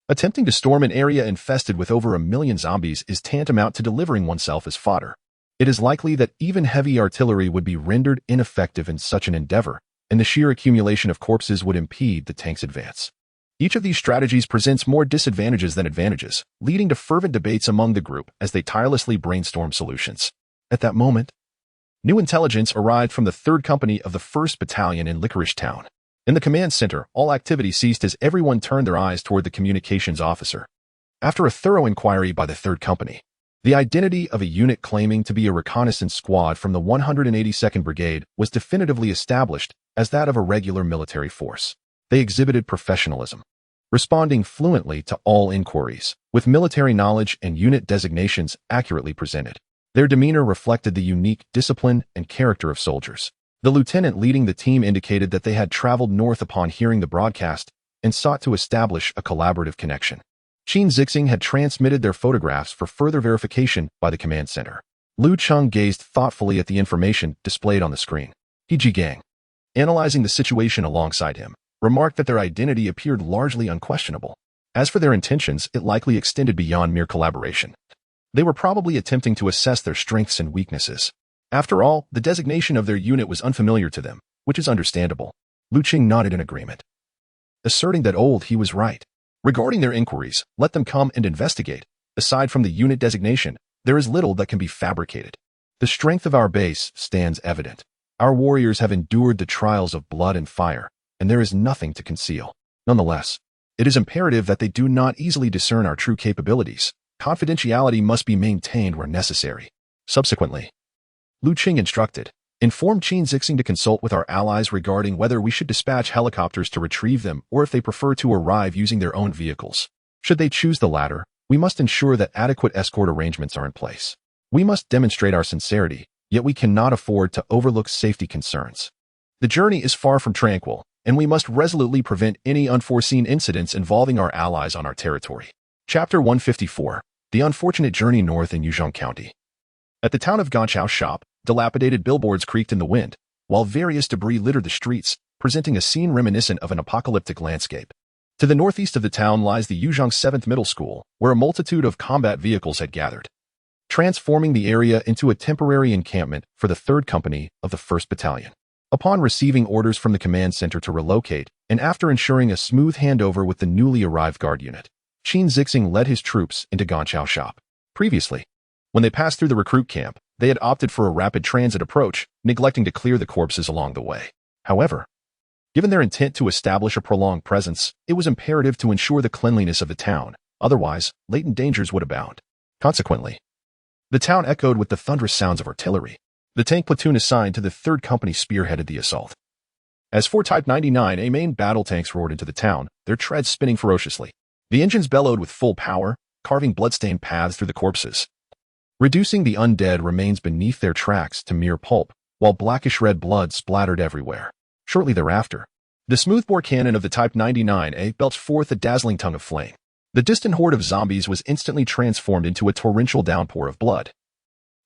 Attempting to storm an area infested with over 1 million zombies is tantamount to delivering oneself as fodder. It is likely that even heavy artillery would be rendered ineffective in such an endeavor, and the sheer accumulation of corpses would impede the tank's advance. Each of these strategies presents more disadvantages than advantages, leading to fervent debates among the group as they tirelessly brainstorm solutions. At that moment, new intelligence arrived from the 3rd Company of the 1st Battalion in Licorice Town. In the command center, all activity ceased as everyone turned their eyes toward the communications officer. After a thorough inquiry by the 3rd Company, the identity of a unit claiming to be a reconnaissance squad from the 182nd Brigade was definitively established as that of a regular military force. They exhibited professionalism, responding fluently to all inquiries, with military knowledge and unit designations accurately presented. Their demeanor reflected the unique discipline and character of soldiers. The lieutenant leading the team indicated that they had traveled north upon hearing the broadcast and sought to establish a collaborative connection. Cheng had transmitted their photographs for further verification by the command center. Lu Cheng gazed thoughtfully at the information displayed on the screen. He Gang, analyzing the situation alongside him, remarked that their identity appeared largely unquestionable. As for their intentions, it likely extended beyond mere collaboration. They were probably attempting to assess their strengths and weaknesses. After all, the designation of their unit was unfamiliar to them, which is understandable. Lu Cheng nodded in agreement, asserting that he was right. Regarding their inquiries, let them come and investigate. Aside from the unit designation, there is little that can be fabricated. The strength of our base stands evident. Our warriors have endured the trials of blood and fire, and there is nothing to conceal. Nonetheless, it is imperative that they do not easily discern our true capabilities. Confidentiality must be maintained where necessary. Subsequently, Lu Cheng instructed, inform Cheng to consult with our allies regarding whether we should dispatch helicopters to retrieve them or if they prefer to arrive using their own vehicles. Should they choose the latter, we must ensure that adequate escort arrangements are in place. We must demonstrate our sincerity, yet we cannot afford to overlook safety concerns. The journey is far from tranquil, and we must resolutely prevent any unforeseen incidents involving our allies on our territory. Chapter 154. The Unfortunate Journey North in Yuzhong County. At the town of Ganqiao shop, dilapidated billboards creaked in the wind, while various debris littered the streets, presenting a scene reminiscent of an apocalyptic landscape. To the northeast of the town lies the Yuzhong 7th Middle School, where a multitude of combat vehicles had gathered, transforming the area into a temporary encampment for the 3rd Company of the 1st Battalion. Upon receiving orders from the command center to relocate, and after ensuring a smooth handover with the newly arrived guard unit, Cheng led his troops into Ganqiao shop. Previously, when they passed through the recruit camp, they had opted for a rapid transit approach, neglecting to clear the corpses along the way. However, given their intent to establish a prolonged presence, it was imperative to ensure the cleanliness of the town, otherwise, latent dangers would abound. Consequently, the town echoed with the thunderous sounds of artillery. The tank platoon assigned to the 3rd Company spearheaded the assault. As 4 Type 99A main battle tanks roared into the town, their treads spinning ferociously. The engines bellowed with full power, carving bloodstained paths through the corpses, reducing the undead remains beneath their tracks to mere pulp, while blackish-red blood splattered everywhere. Shortly thereafter, the smoothbore cannon of the Type 99A belched forth a dazzling tongue of flame. The distant horde of zombies was instantly transformed into a torrential downpour of blood.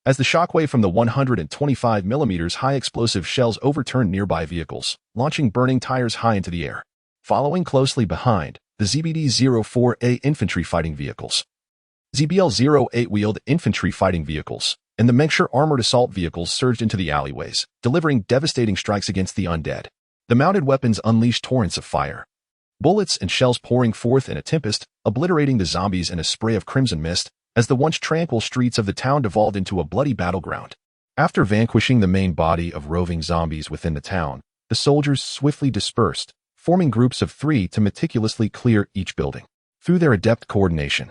as the shockwave from the 125mm high explosive shells overturned nearby vehicles, launching burning tires high into the air. Following closely behind, the ZBD-04A infantry fighting vehicles. ZBL-08 wheeled infantry fighting vehicles, and the Mengsher armored assault vehicles surged into the alleyways, delivering devastating strikes against the undead. The mounted weapons unleashed torrents of fire. Bullets and shells pouring forth in a tempest, obliterating the zombies in a spray of crimson mist, as the once tranquil streets of the town devolved into a bloody battleground. After vanquishing the main body of roving zombies within the town, the soldiers swiftly dispersed, forming groups of 3 to meticulously clear each building. Through their adept coordination,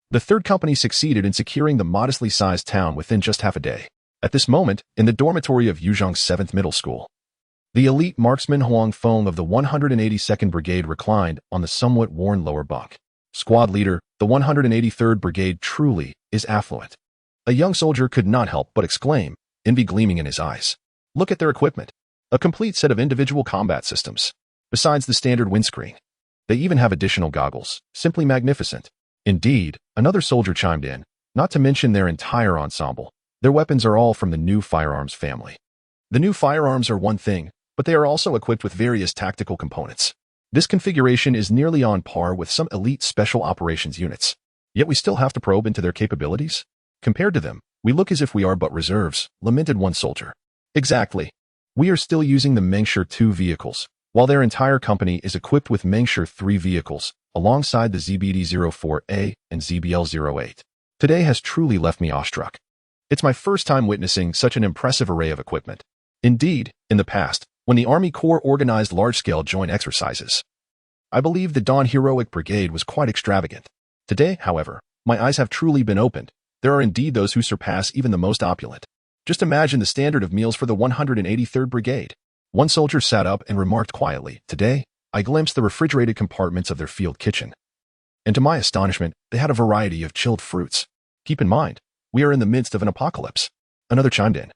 the third company succeeded in securing the modestly sized town within just half a day. At this moment, in the dormitory of Yuzhong's 7th middle school, the elite marksman Huang Feng of the 182nd Brigade reclined on the somewhat worn lower bunk. Squad leader, the 183rd Brigade truly is affluent. A young soldier could not help but exclaim, envy gleaming in his eyes. Look at their equipment. A complete set of individual combat systems. Besides the standard windscreen, they even have additional goggles. Simply magnificent. Indeed, another soldier chimed in, not to mention their entire ensemble. Their weapons are all from the new firearms family. The new firearms are one thing, but they are also equipped with various tactical components. This configuration is nearly on par with some elite special operations units. Yet we still have to probe into their capabilities? Compared to them, we look as if we are but reserves, lamented one soldier. Exactly. We are still using the Mengsher 2 vehicles, while their entire company is equipped with Mengsher 3 vehicles, alongside the ZBD-04A and ZBL-08. Today has truly left me awestruck. It's my first time witnessing such an impressive array of equipment. Indeed, in the past, when the Army Corps organized large-scale joint exercises, I believe the Dawn Heroic Brigade was quite extravagant. Today, however, my eyes have truly been opened. There are indeed those who surpass even the most opulent. Just imagine the standard of meals for the 183rd Brigade. One soldier sat up and remarked quietly, "Today, I glimpsed the refrigerated compartments of their field kitchen. And to my astonishment, they had a variety of chilled fruits. Keep in mind, we are in the midst of an apocalypse." Another chimed in.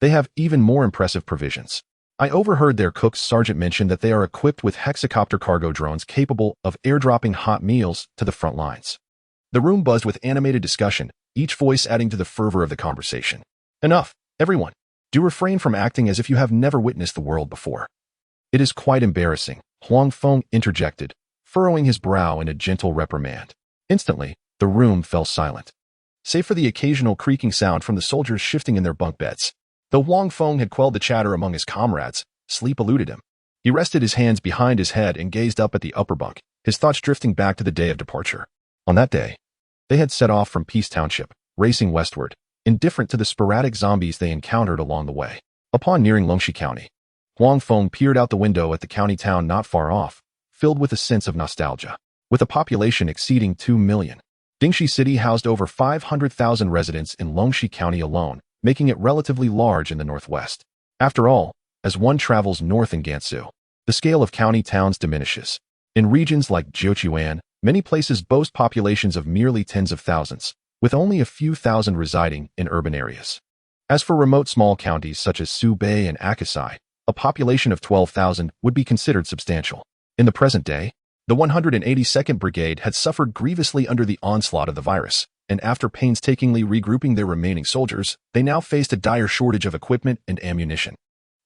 They have even more impressive provisions. I overheard their cook's sergeant mention that they are equipped with hexacopter cargo drones capable of airdropping hot meals to the front lines. The room buzzed with animated discussion, each voice adding to the fervor of the conversation. Enough, everyone. Do refrain from acting as if you have never witnessed the world before. It is quite embarrassing, Huang Feng interjected, furrowing his brow in a gentle reprimand. Instantly, the room fell silent, save for the occasional creaking sound from the soldiers shifting in their bunk beds. Though Huang Feng had quelled the chatter among his comrades, sleep eluded him. He rested his hands behind his head and gazed up at the upper bunk, his thoughts drifting back to the day of departure. On that day, they had set off from Peace Township, racing westward, indifferent to the sporadic zombies they encountered along the way. Upon nearing Longxi County, Huang Feng peered out the window at the county town not far off, filled with a sense of nostalgia. With a population exceeding 2 million, Dingxi City housed over 500,000 residents in Longxi County alone, making it relatively large in the northwest. After all, as one travels north in Gansu, the scale of county towns diminishes. In regions like Jiuquan, many places boast populations of merely tens of thousands, with only a few thousand residing in urban areas. As for remote small counties such as Subei and Akasai, a population of 12,000 would be considered substantial. In the present day, the 182nd Brigade had suffered grievously under the onslaught of the virus, and after painstakingly regrouping their remaining soldiers, they now faced a dire shortage of equipment and ammunition.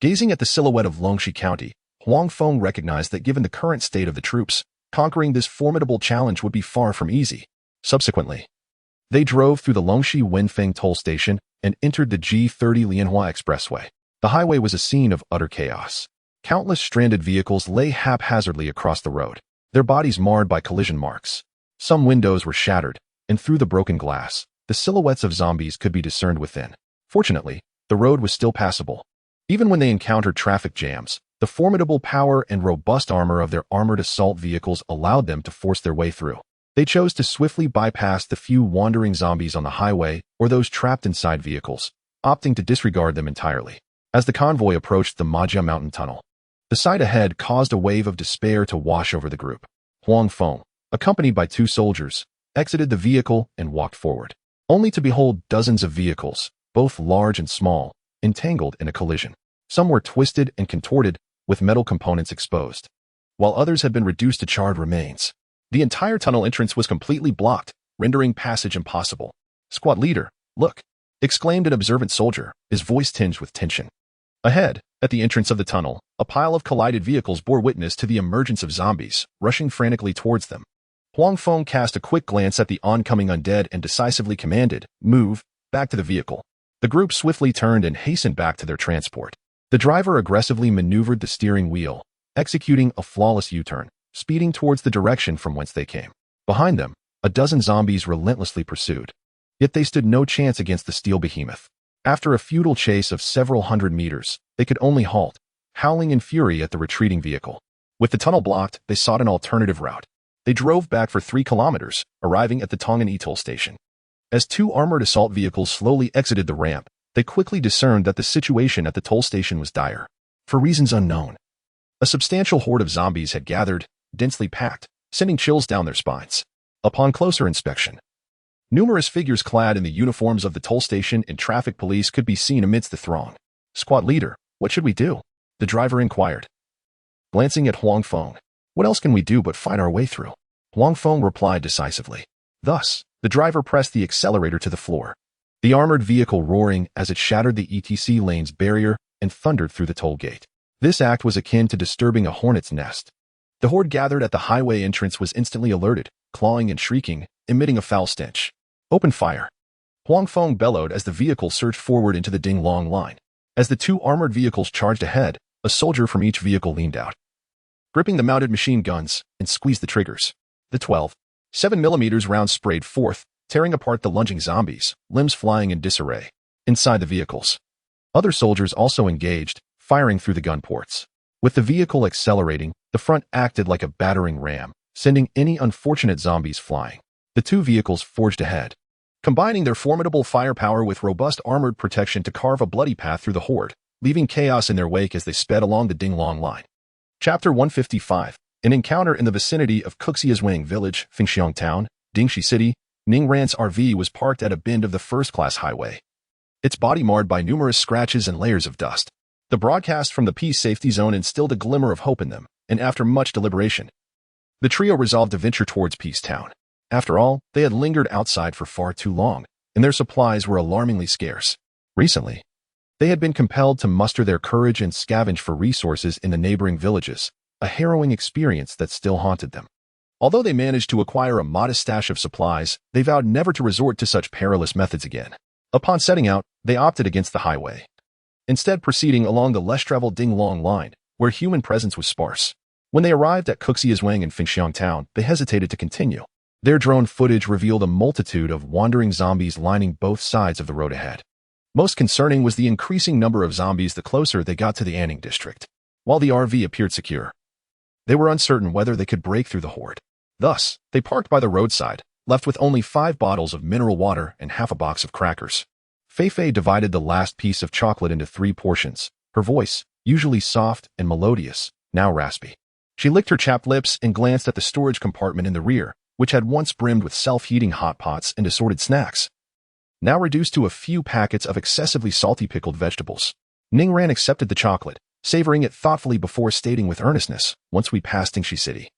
Gazing at the silhouette of Longxi County, Huang Feng recognized that given the current state of the troops, conquering this formidable challenge would be far from easy. Subsequently, they drove through the Longxi Wenfeng toll station and entered the G30 Lianhua Expressway. The highway was a scene of utter chaos. Countless stranded vehicles lay haphazardly across the road, their bodies marred by collision marks. Some windows were shattered, and through the broken glass, the silhouettes of zombies could be discerned within. Fortunately, the road was still passable. Even when they encountered traffic jams, the formidable power and robust armor of their armored assault vehicles allowed them to force their way through. They chose to swiftly bypass the few wandering zombies on the highway or those trapped inside vehicles, opting to disregard them entirely. As the convoy approached the Majia Mountain Tunnel, the sight ahead caused a wave of despair to wash over the group. Huang Feng, accompanied by 2 soldiers, exited the vehicle and walked forward, only to behold dozens of vehicles, both large and small, entangled in a collision. Some were twisted and contorted, with metal components exposed, while others had been reduced to charred remains. The entire tunnel entrance was completely blocked, rendering passage impossible. "Squad leader, look. exclaimed an observant soldier, his voice tinged with tension. Ahead, at the entrance of the tunnel, a pile of collided vehicles bore witness to the emergence of zombies, rushing frantically towards them. Huang Feng cast a quick glance at the oncoming undead and decisively commanded, "Move, back to the vehicle." The group swiftly turned and hastened back to their transport. The driver aggressively maneuvered the steering wheel, executing a flawless U-turn, speeding towards the direction from whence they came. Behind them, a dozen zombies relentlessly pursued. Yet they stood no chance against the steel behemoth. After a futile chase of several hundred meters, they could only halt, howling in fury at the retreating vehicle. With the tunnel blocked, they sought an alternative route. They drove back for 3 kilometers, arriving at the Tongan toll station. As 2 armored assault vehicles slowly exited the ramp, they quickly discerned that the situation at the toll station was dire. For reasons unknown, a substantial horde of zombies had gathered, densely packed, sending chills down their spines. Upon closer inspection, numerous figures clad in the uniforms of the toll station and traffic police could be seen amidst the throng. "Squad leader, what should we do?" the driver inquired. Glancing at Huang Feng, "What else can we do but fight our way through?" Huang Feng replied decisively. Thus, the driver pressed the accelerator to the floor. The armored vehicle roaring as it shattered the ETC lane's barrier and thundered through the toll gate. This act was akin to disturbing a hornet's nest. The horde gathered at the highway entrance was instantly alerted, clawing and shrieking, emitting a foul stench. "Open fire!" Huang Feng bellowed as the vehicle surged forward into the Ding Long line. As the 2 armored vehicles charged ahead, a soldier from each vehicle leaned out, gripping the mounted machine guns, and squeezed the triggers. The 12.7mm rounds sprayed forth, tearing apart the lunging zombies, limbs flying in disarray. Inside the vehicles, other soldiers also engaged, firing through the gun ports. With the vehicle accelerating, the front acted like a battering ram, sending any unfortunate zombies flying. The 2 vehicles forged ahead, combining their formidable firepower with robust armored protection to carve a bloody path through the horde, leaving chaos in their wake as they sped along the Ding Long line. Chapter 155. An encounter in the vicinity of Cuxiazwang Village, Fengxiang Town, Dingxi City. Ning Ran's RV was parked at a bend of the first-class highway, its body marred by numerous scratches and layers of dust. The broadcast from the peace safety zone instilled a glimmer of hope in them, and after much deliberation, the trio resolved to venture towards Peace Town. After all, they had lingered outside for far too long, and their supplies were alarmingly scarce. Recently, they had been compelled to muster their courage and scavenge for resources in the neighboring villages, a harrowing experience that still haunted them. Although they managed to acquire a modest stash of supplies, they vowed never to resort to such perilous methods again. Upon setting out, they opted against the highway, instead proceeding along the less-traveled Ding Long line, where human presence was sparse. When they arrived at Cuxiazwang and Fengxiang Town, they hesitated to continue. Their drone footage revealed a multitude of wandering zombies lining both sides of the road ahead. Most concerning was the increasing number of zombies the closer they got to the Anning district. While the RV appeared secure, they were uncertain whether they could break through the horde. Thus, they parked by the roadside, left with only 5 bottles of mineral water and half a box of crackers. Fei divided the last piece of chocolate into 3 portions, her voice, usually soft and melodious, now raspy. She licked her chapped lips and glanced at the storage compartment in the rear, which had once brimmed with self-heating hot pots and assorted snacks, now reduced to a few packets of excessively salty pickled vegetables. Ning Ran accepted the chocolate, savoring it thoughtfully before stating with earnestness, "Once we pass Dingxi City,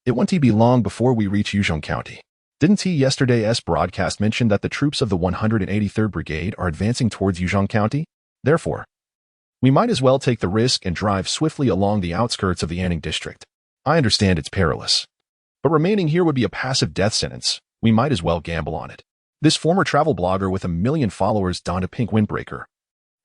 it won't be long before we reach Yuzhong County. Didn't yesterday's broadcast mention that the troops of the 183rd Brigade are advancing towards Yuzhong County? Therefore, we might as well take the risk and drive swiftly along the outskirts of the Anning district. I understand it's perilous, but remaining here would be a passive death sentence. We might as well gamble on it." This former travel blogger with 1 million followers donned a pink windbreaker,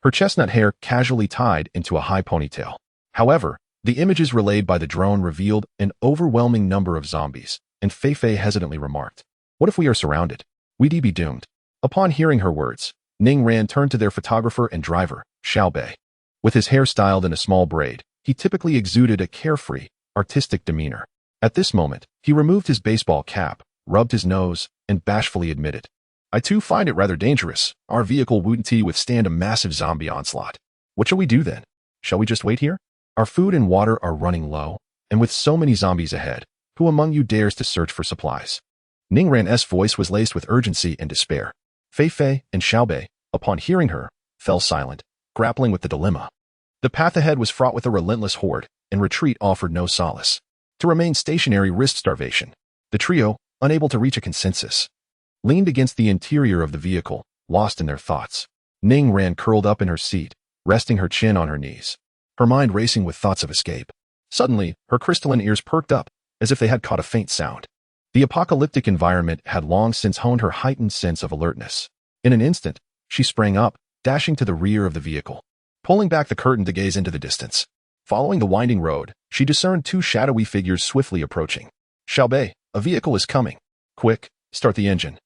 her chestnut hair casually tied into a high ponytail. However, the images relayed by the drone revealed an overwhelming number of zombies, and Fei hesitantly remarked, "What if we are surrounded? We'd be doomed." Upon hearing her words, Ning Ran turned to their photographer and driver, Xiao Bei. With his hair styled in a small braid, he typically exuded a carefree, artistic demeanor. At this moment, he removed his baseball cap, rubbed his nose, and bashfully admitted, "I too find it rather dangerous. Our vehicle wouldn't withstand a massive zombie onslaught. What shall we do then? Shall we just wait here? Our food and water are running low, and with so many zombies ahead, who among you dares to search for supplies?" Ning Ran's voice was laced with urgency and despair. Fei and Xiao Bei, upon hearing her, fell silent, grappling with the dilemma. The path ahead was fraught with a relentless horde, and retreat offered no solace. To remain stationary risked starvation. The trio, unable to reach a consensus, leaned against the interior of the vehicle, lost in their thoughts. Ning Ran curled up in her seat, resting her chin on her knees, her mind racing with thoughts of escape. Suddenly, her crystalline ears perked up, as if they had caught a faint sound. The apocalyptic environment had long since honed her heightened sense of alertness. In an instant, she sprang up, dashing to the rear of the vehicle, pulling back the curtain to gaze into the distance. Following the winding road, she discerned two shadowy figures swiftly approaching. "Xiaobei, a vehicle is coming. Quick, start the engine.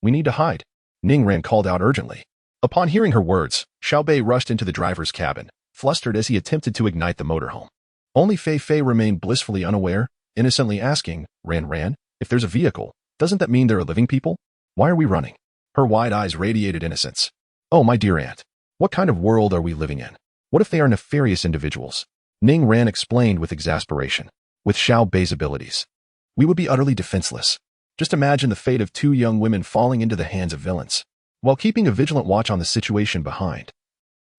We need to hide," Ning Ran called out urgently. Upon hearing her words, Xiaobei rushed into the driver's cabin, flustered as he attempted to ignite the motorhome. Only Fei Fei remained blissfully unaware, innocently asking, Ran, if there's a vehicle, doesn't that mean there are living people? Why are we running?" Her wide eyes radiated innocence. "Oh, my dear aunt, what kind of world are we living in? What if they are nefarious individuals?" Ning Ran explained with exasperation. "With Xiaobei's abilities, we would be utterly defenseless. Just imagine the fate of two young women falling into the hands of villains, while keeping a vigilant watch on the situation behind."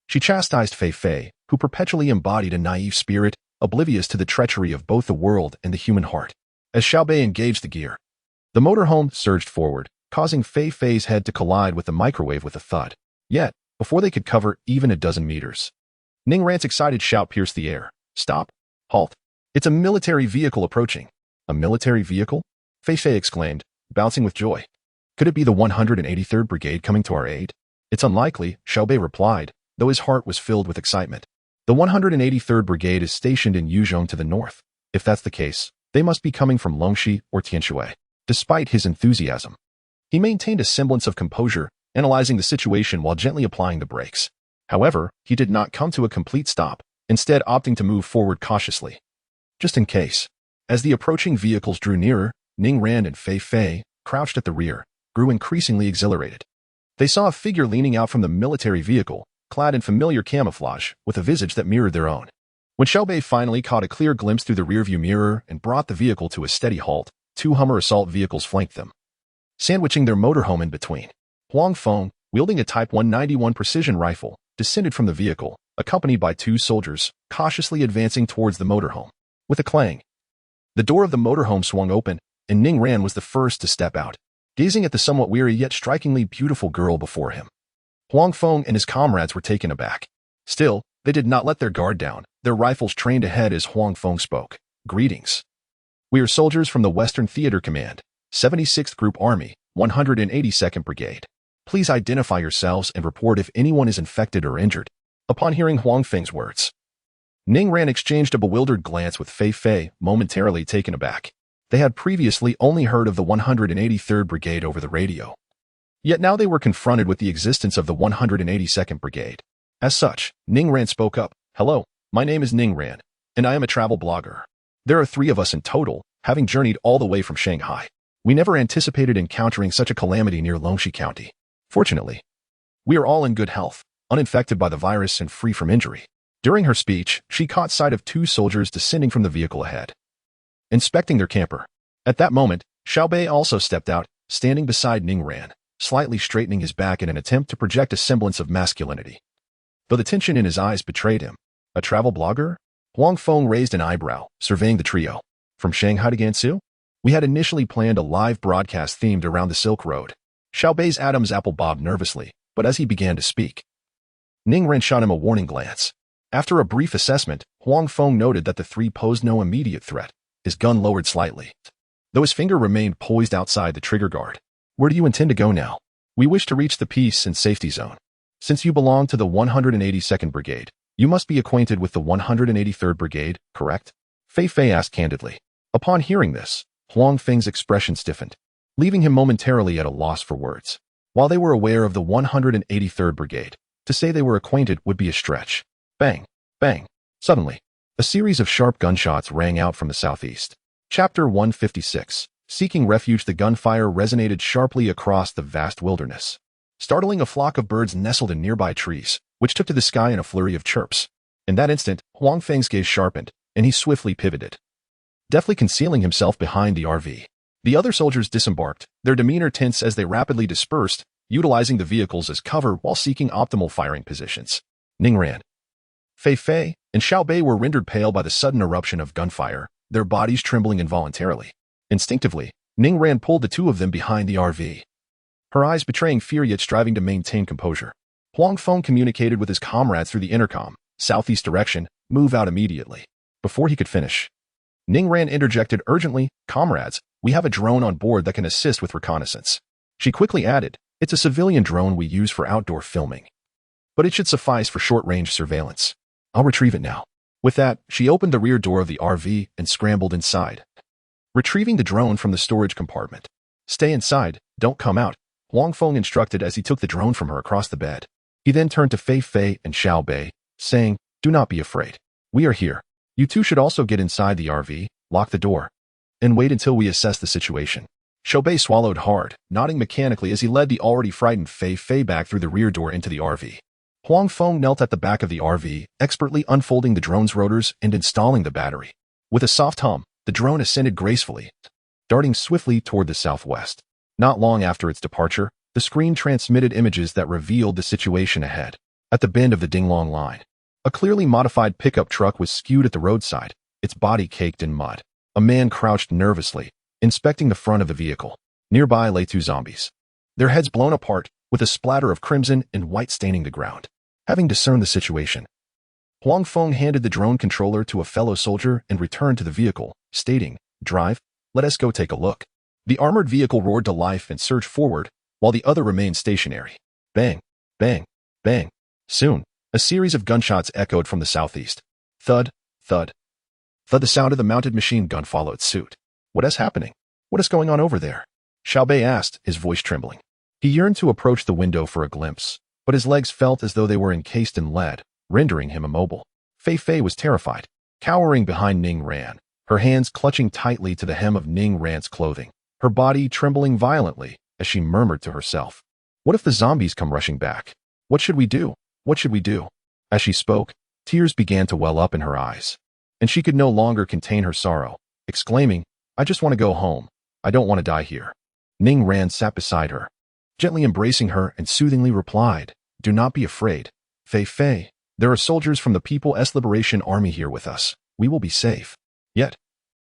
She chastised Fei Fei, who perpetually embodied a naive spirit, oblivious to the treachery of both the world and the human heart. As Xiaobei engaged the gear, the motorhome surged forward, causing Fei Fei's head to collide with the microwave with a thud. Yet, before they could cover even a dozen meters, Ning Ran's excited shout pierced the air. "Stop! Halt! It's a military vehicle approaching." "A military vehicle?" Fei Fei exclaimed, bouncing with joy. "Could it be the 183rd Brigade coming to our aid?" "It's unlikely," Xiaobei replied, though his heart was filled with excitement. "The 183rd Brigade is stationed in Yuzhong to the north. If that's the case, they must be coming from Longxi or Tianshui." Despite his enthusiasm, he maintained a semblance of composure, analyzing the situation while gently applying the brakes. However, he did not come to a complete stop, instead opting to move forward cautiously, just in case. As the approaching vehicles drew nearer, Ning Ran and Fei Fei, crouched at the rear, grew increasingly exhilarated. They saw a figure leaning out from the military vehicle, clad in familiar camouflage, with a visage that mirrored their own. When Xiaobei finally caught a clear glimpse through the rearview mirror and brought the vehicle to a steady halt, two Hummer assault vehicles flanked them, sandwiching their motorhome in between. Huang Feng, wielding a Type 191 precision rifle, descended from the vehicle, accompanied by two soldiers, cautiously advancing towards the motorhome. With a clang, the door of the motorhome swung open, and Ning Ran was the first to step out, gazing at the somewhat weary yet strikingly beautiful girl before him. Huang Feng and his comrades were taken aback. Still, they did not let their guard down, their rifles trained ahead as Huang Feng spoke. "Greetings. We are soldiers from the Western Theater Command, 76th Group Army, 182nd Brigade. Please identify yourselves and report if anyone is infected or injured." Upon hearing Huang Feng's words, Ning Ran exchanged a bewildered glance with Fei Fei, momentarily taken aback. They had previously only heard of the 183rd Brigade over the radio. Yet now they were confronted with the existence of the 182nd Brigade. As such, Ning Ran spoke up. "Hello, my name is Ning Ran, and I am a travel blogger. There are 3 of us in total, having journeyed all the way from Shanghai. We never anticipated encountering such a calamity near Longxi County. Fortunately, we are all in good health, uninfected by the virus and free from injury." During her speech, she caught sight of 2 soldiers descending from the vehicle ahead, inspecting their camper. At that moment, Xiaobei also stepped out, standing beside Ning Ran, slightly straightening his back in an attempt to project a semblance of masculinity, though the tension in his eyes betrayed him. "A travel blogger?" Huang Feng raised an eyebrow, surveying the trio. "From Shanghai to Gansu?" "We had initially planned a live broadcast themed around the Silk Road." Xiaobei's Adam's apple bobbed nervously, but as he began to speak, Ning Ran shot him a warning glance. After a brief assessment, Huang Feng noted that the 3 posed no immediate threat. His gun lowered slightly, though his finger remained poised outside the trigger guard. "Where do you intend to go now?" "We wish to reach the peace and safety zone. Since you belong to the 182nd Brigade, you must be acquainted with the 183rd Brigade, correct?" Fei Fei asked candidly. Upon hearing this, Huang Feng's expression stiffened, leaving him momentarily at a loss for words. While they were aware of the 183rd Brigade, to say they were acquainted would be a stretch. Bang! Bang! Suddenly, a series of sharp gunshots rang out from the southeast. Chapter 156. Seeking refuge. The gunfire resonated sharply across the vast wilderness, startling a flock of birds nestled in nearby trees, which took to the sky in a flurry of chirps. In that instant, Huang Feng's gaze sharpened, and he swiftly pivoted, deftly concealing himself behind the RV. The other soldiers disembarked, their demeanor tense as they rapidly dispersed, utilizing the vehicles as cover while seeking optimal firing positions. Ning Ran, Fei Fei, and Xiaobei were rendered pale by the sudden eruption of gunfire, their bodies trembling involuntarily. Instinctively, Ning Ran pulled the 2 of them behind the RV, her eyes betraying fear yet striving to maintain composure. Huang Feng communicated with his comrades through the intercom, southeast direction, move out immediately. Before he could finish, Ning Ran interjected urgently, comrades, we have a drone on board that can assist with reconnaissance. She quickly added, it's a civilian drone we use for outdoor filming, but it should suffice for short-range surveillance. I'll retrieve it now. With that, she opened the rear door of the RV and scrambled inside, retrieving the drone from the storage compartment. Stay inside, don't come out, Huang Feng instructed as he took the drone from her across the bed. He then turned to Fei Fei and Xiao Bei, saying, do not be afraid. We are here. You two should also get inside the RV, lock the door, and wait until we assess the situation. Xiao Bei swallowed hard, nodding mechanically as he led the already frightened Fei Fei back through the rear door into the RV. Huang Feng knelt at the back of the RV, expertly unfolding the drone's rotors and installing the battery. With a soft hum, the drone ascended gracefully, darting swiftly toward the southwest. Not long after its departure, the screen transmitted images that revealed the situation ahead. At the bend of the Dinglong line, a clearly modified pickup truck was skewed at the roadside, its body caked in mud. A man crouched nervously, inspecting the front of the vehicle. Nearby lay two zombies, their heads blown apart, with a splatter of crimson and white staining the ground. Having discerned the situation, Huang Feng handed the drone controller to a fellow soldier and returned to the vehicle, stating, drive, let us go take a look. The armored vehicle roared to life and surged forward, while the other remained stationary. Bang, bang, bang. Soon, a series of gunshots echoed from the southeast. Thud, thud, thud. The sound of the mounted machine gun followed suit. What is happening? What is going on over there? Xiao Bei asked, his voice trembling. He yearned to approach the window for a glimpse, but his legs felt as though they were encased in lead, rendering him immobile. Fei Fei was terrified, cowering behind Ning Ran, her hands clutching tightly to the hem of Ning Ran's clothing, her body trembling violently as she murmured to herself. What if the zombies come rushing back? What should we do? What should we do? As she spoke, tears began to well up in her eyes, and she could no longer contain her sorrow, exclaiming, I just want to go home. I don't want to die here. Ning Ran sat beside her, gently embracing her and soothingly replied, do not be afraid. Fei Fei, there are soldiers from the People's Liberation Army here with us. We will be safe. Yet,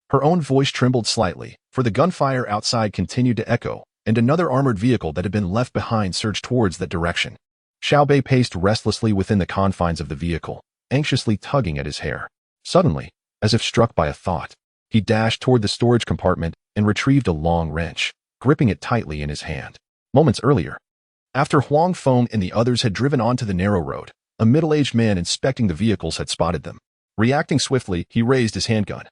her own voice trembled slightly, for the gunfire outside continued to echo, and another armored vehicle that had been left behind surged towards that direction. Xiao Bei paced restlessly within the confines of the vehicle, anxiously tugging at his hair. Suddenly, as if struck by a thought, he dashed toward the storage compartment and retrieved a long wrench, gripping it tightly in his hand. Moments earlier, after Huang Feng and the others had driven onto the narrow road, a middle-aged man inspecting the vehicles had spotted them. Reacting swiftly, he raised his handgun,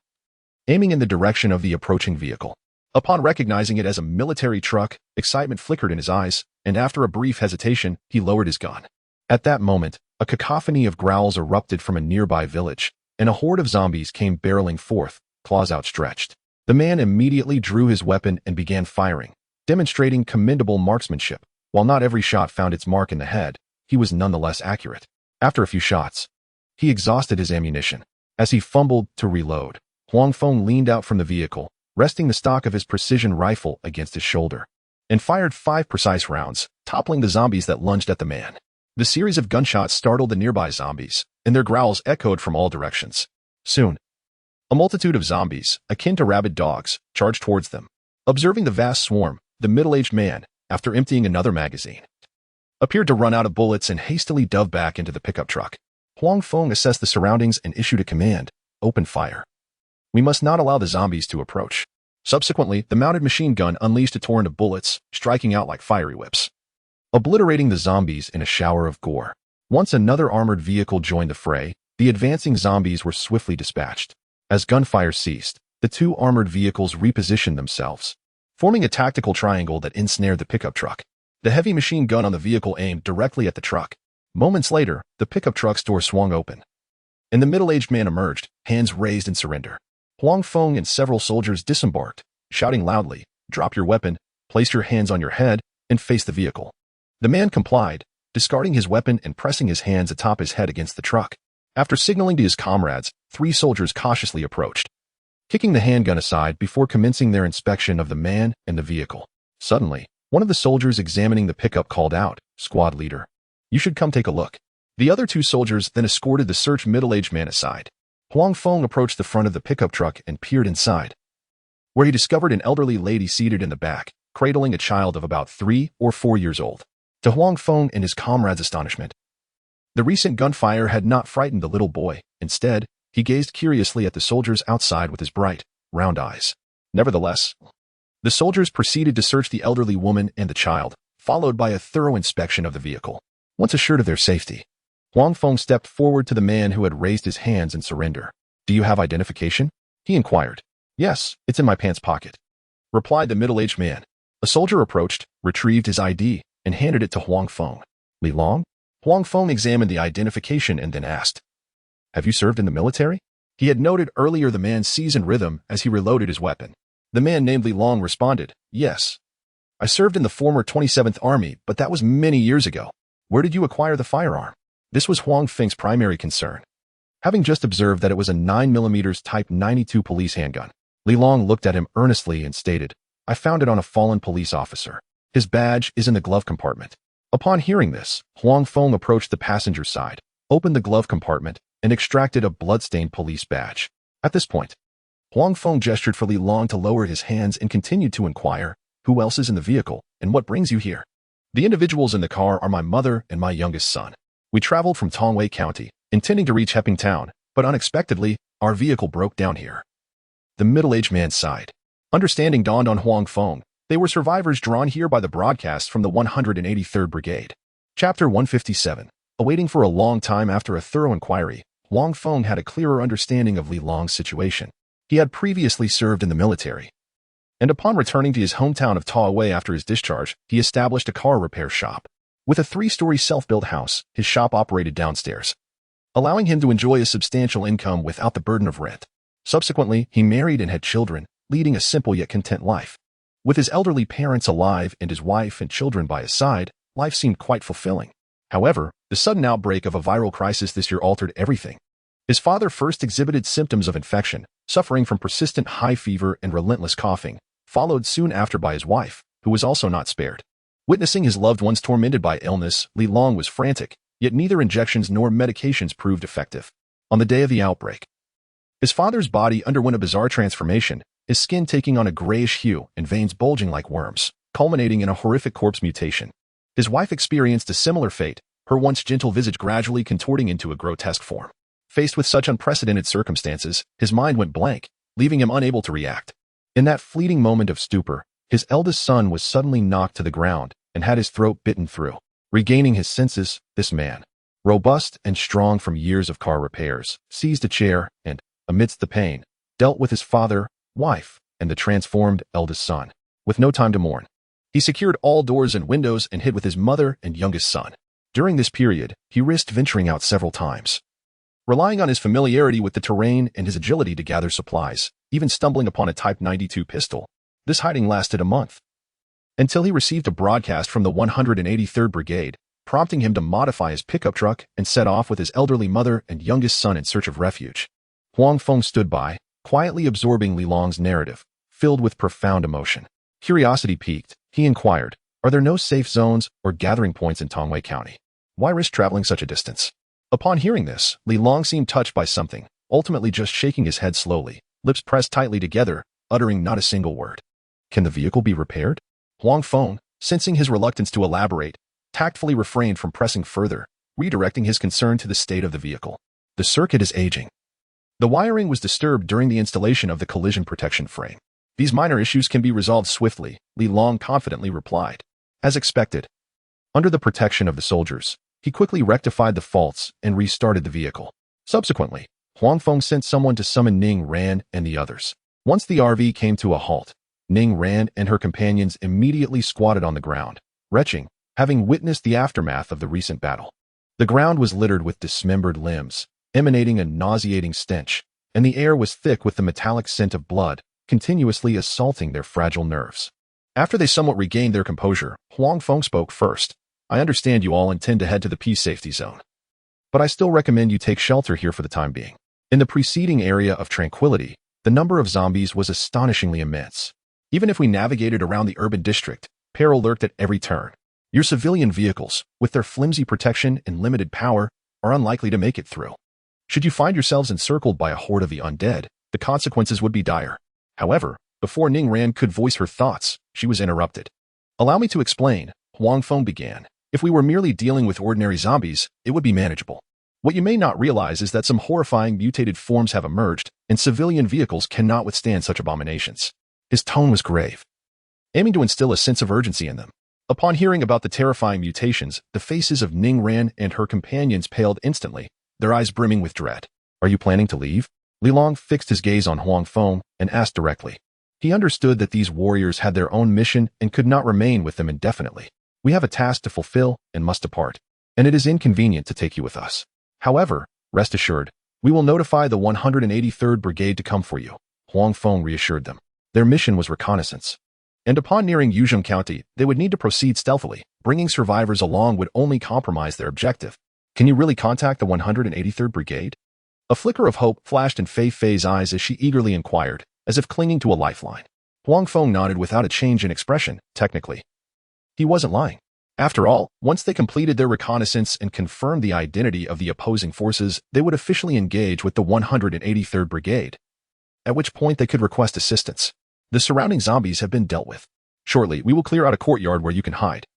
aiming in the direction of the approaching vehicle. Upon recognizing it as a military truck, excitement flickered in his eyes, and after a brief hesitation, he lowered his gun. At that moment, a cacophony of growls erupted from a nearby village, and a horde of zombies came barreling forth, claws outstretched. The man immediately drew his weapon and began firing, demonstrating commendable marksmanship. While not every shot found its mark in the head, he was nonetheless accurate. After a few shots, he exhausted his ammunition. As he fumbled to reload, Huang Feng leaned out from the vehicle, resting the stock of his precision rifle against his shoulder, and fired 5 precise rounds, toppling the zombies that lunged at the man. The series of gunshots startled the nearby zombies, and their growls echoed from all directions. Soon, a multitude of zombies, akin to rabid dogs, charged towards them. Observing the vast swarm, the middle-aged man, after emptying another magazine, appeared to run out of bullets and hastily dove back into the pickup truck. Huang Feng assessed the surroundings and issued a command, open fire. We must not allow the zombies to approach. Subsequently, the mounted machine gun unleashed a torrent of bullets, striking out like fiery whips, obliterating the zombies in a shower of gore. Once another armored vehicle joined the fray, the advancing zombies were swiftly dispatched. As gunfire ceased, the two armored vehicles repositioned themselves, forming a tactical triangle that ensnared the pickup truck. The heavy machine gun on the vehicle aimed directly at the truck. Moments later, the pickup truck's door swung open, and the middle-aged man emerged, hands raised in surrender. Huang Feng and several soldiers disembarked, shouting loudly, "Drop your weapon, place your hands on your head, and face the vehicle." The man complied, discarding his weapon and pressing his hands atop his head against the truck. After signaling to his comrades, 3 soldiers cautiously approached, kicking the handgun aside before commencing their inspection of the man and the vehicle. Suddenly, one of the soldiers examining the pickup called out, "Squad leader, you should come take a look." The other 2 soldiers then escorted the searched middle-aged man aside. Huang Feng approached the front of the pickup truck and peered inside, where he discovered an elderly lady seated in the back, cradling a child of about 3 or 4 years old. To Huang Feng and his comrades' astonishment, the recent gunfire had not frightened the little boy. Instead, he gazed curiously at the soldiers outside with his bright, round eyes. Nevertheless, the soldiers proceeded to search the elderly woman and the child, followed by a thorough inspection of the vehicle. Once assured of their safety, Huang Feng stepped forward to the man who had raised his hands in surrender. "Do you have identification?" he inquired. "Yes, it's in my pants pocket," replied the middle-aged man. A soldier approached, retrieved his ID, and handed it to Huang Feng. "Li Long?" Huang Feng examined the identification and then asked, "Have you served in the military?" He had noted earlier the man's seasoned rhythm as he reloaded his weapon. The man named Li Long responded, "Yes. I served in the former 27th Army, but that was many years ago." "Where did you acquire the firearm?" This was Huang Feng's primary concern. Having just observed that it was a 9mm Type 92 police handgun, Li Long looked at him earnestly and stated, "I found it on a fallen police officer. His badge is in the glove compartment." Upon hearing this, Huang Feng approached the passenger side, opened the glove compartment, and extracted a blood-stained police badge. At this point, Huang Feng gestured for Li Long to lower his hands and continued to inquire, "Who else is in the vehicle, and what brings you here?" "The individuals in the car are my mother and my youngest son. We traveled from Tongwei County, intending to reach Heping Town, but unexpectedly, our vehicle broke down here." The middle-aged man sighed. Understanding dawned on Huang Feng. They were survivors drawn here by the broadcast from the 183rd Brigade. Chapter 157. Awaiting for a long time after a thorough inquiry, Huang Feng had a clearer understanding of Li Long's situation. He had previously served in the military, and upon returning to his hometown of Tongwei after his discharge, he established a car repair shop. With a 3-story self-built house, his shop operated downstairs, allowing him to enjoy a substantial income without the burden of rent. Subsequently, he married and had children, leading a simple yet content life. With his elderly parents alive and his wife and children by his side, life seemed quite fulfilling. However, the sudden outbreak of a viral crisis this year altered everything. His father first exhibited symptoms of infection, suffering from persistent high fever and relentless coughing, followed soon after by his wife, who was also not spared. Witnessing his loved ones tormented by illness, Li Long was frantic, yet neither injections nor medications proved effective. On the day of the outbreak, his father's body underwent a bizarre transformation, his skin taking on a grayish hue and veins bulging like worms, culminating in a horrific corpse mutation. His wife experienced a similar fate, her once gentle visage gradually contorting into a grotesque form. Faced with such unprecedented circumstances, his mind went blank, leaving him unable to react. In that fleeting moment of stupor, his eldest son was suddenly knocked to the ground and had his throat bitten through. Regaining his senses, this man, robust and strong from years of car repairs, seized a chair and, amidst the pain, dealt with his father, wife, and the transformed eldest son. With no time to mourn, he secured all doors and windows and hid with his mother and youngest son. During this period, he risked venturing out several times, relying on his familiarity with the terrain and his agility to gather supplies, even stumbling upon a Type 92 pistol. This hiding lasted a month, until he received a broadcast from the 183rd Brigade, prompting him to modify his pickup truck and set off with his elderly mother and youngest son in search of refuge. Huang Feng stood by, quietly absorbing Li Long's narrative, filled with profound emotion. Curiosity piqued, he inquired, "Are there no safe zones or gathering points in Tongwei County? Why risk traveling such a distance?" Upon hearing this, Li Long seemed touched by something, ultimately just shaking his head slowly, lips pressed tightly together, uttering not a single word. "Can the vehicle be repaired?" Huang Feng, sensing his reluctance to elaborate, tactfully refrained from pressing further, redirecting his concern to the state of the vehicle. "The circuit is aging. The wiring was disturbed during the installation of the collision protection frame. These minor issues can be resolved swiftly," Li Long confidently replied. As expected, under the protection of the soldiers, he quickly rectified the faults and restarted the vehicle. Subsequently, Huang Feng sent someone to summon Ning Ran and the others. Once the RV came to a halt, Ning Ran and her companions immediately squatted on the ground, retching, having witnessed the aftermath of the recent battle. The ground was littered with dismembered limbs, emanating a nauseating stench, and the air was thick with the metallic scent of blood, continuously assaulting their fragile nerves. After they somewhat regained their composure, Huang Feng spoke first. "I understand you all intend to head to the peace safety zone, but I still recommend you take shelter here for the time being." In the preceding area of tranquility, the number of zombies was astonishingly immense. Even if we navigated around the urban district, peril lurked at every turn. Your civilian vehicles, with their flimsy protection and limited power, are unlikely to make it through. Should you find yourselves encircled by a horde of the undead, the consequences would be dire. However, Before Ning Ran could voice her thoughts, she was interrupted. "Allow me to explain," Huang Feng began. "If we were merely dealing with ordinary zombies, it would be manageable. What you may not realize is that some horrifying mutated forms have emerged, and civilian vehicles cannot withstand such abominations." His tone was grave, aiming to instill a sense of urgency in them. Upon hearing about the terrifying mutations, the faces of Ning Ran and her companions paled instantly, their eyes brimming with dread. "Are you planning to leave?" Li Long fixed his gaze on Huang Feng and asked directly. He understood that these warriors had their own mission and could not remain with them indefinitely. "We have a task to fulfill and must depart, and it is inconvenient to take you with us. However, rest assured, we will notify the 183rd Brigade to come for you," Huang Feng reassured them. Their mission was reconnaissance, and upon nearing Yuzhong County, they would need to proceed stealthily. Bringing survivors along would only compromise their objective. "Can you really contact the 183rd Brigade?" A flicker of hope flashed in Fei Fei's eyes as she eagerly inquired, as if clinging to a lifeline. Huang Feng nodded without a change in expression. Technically, he wasn't lying. After all, once they completed their reconnaissance and confirmed the identity of the opposing forces, they would officially engage with the 183rd Brigade, at which point they could request assistance. "The surrounding zombies have been dealt with. Shortly, we will clear out a courtyard where you can hide.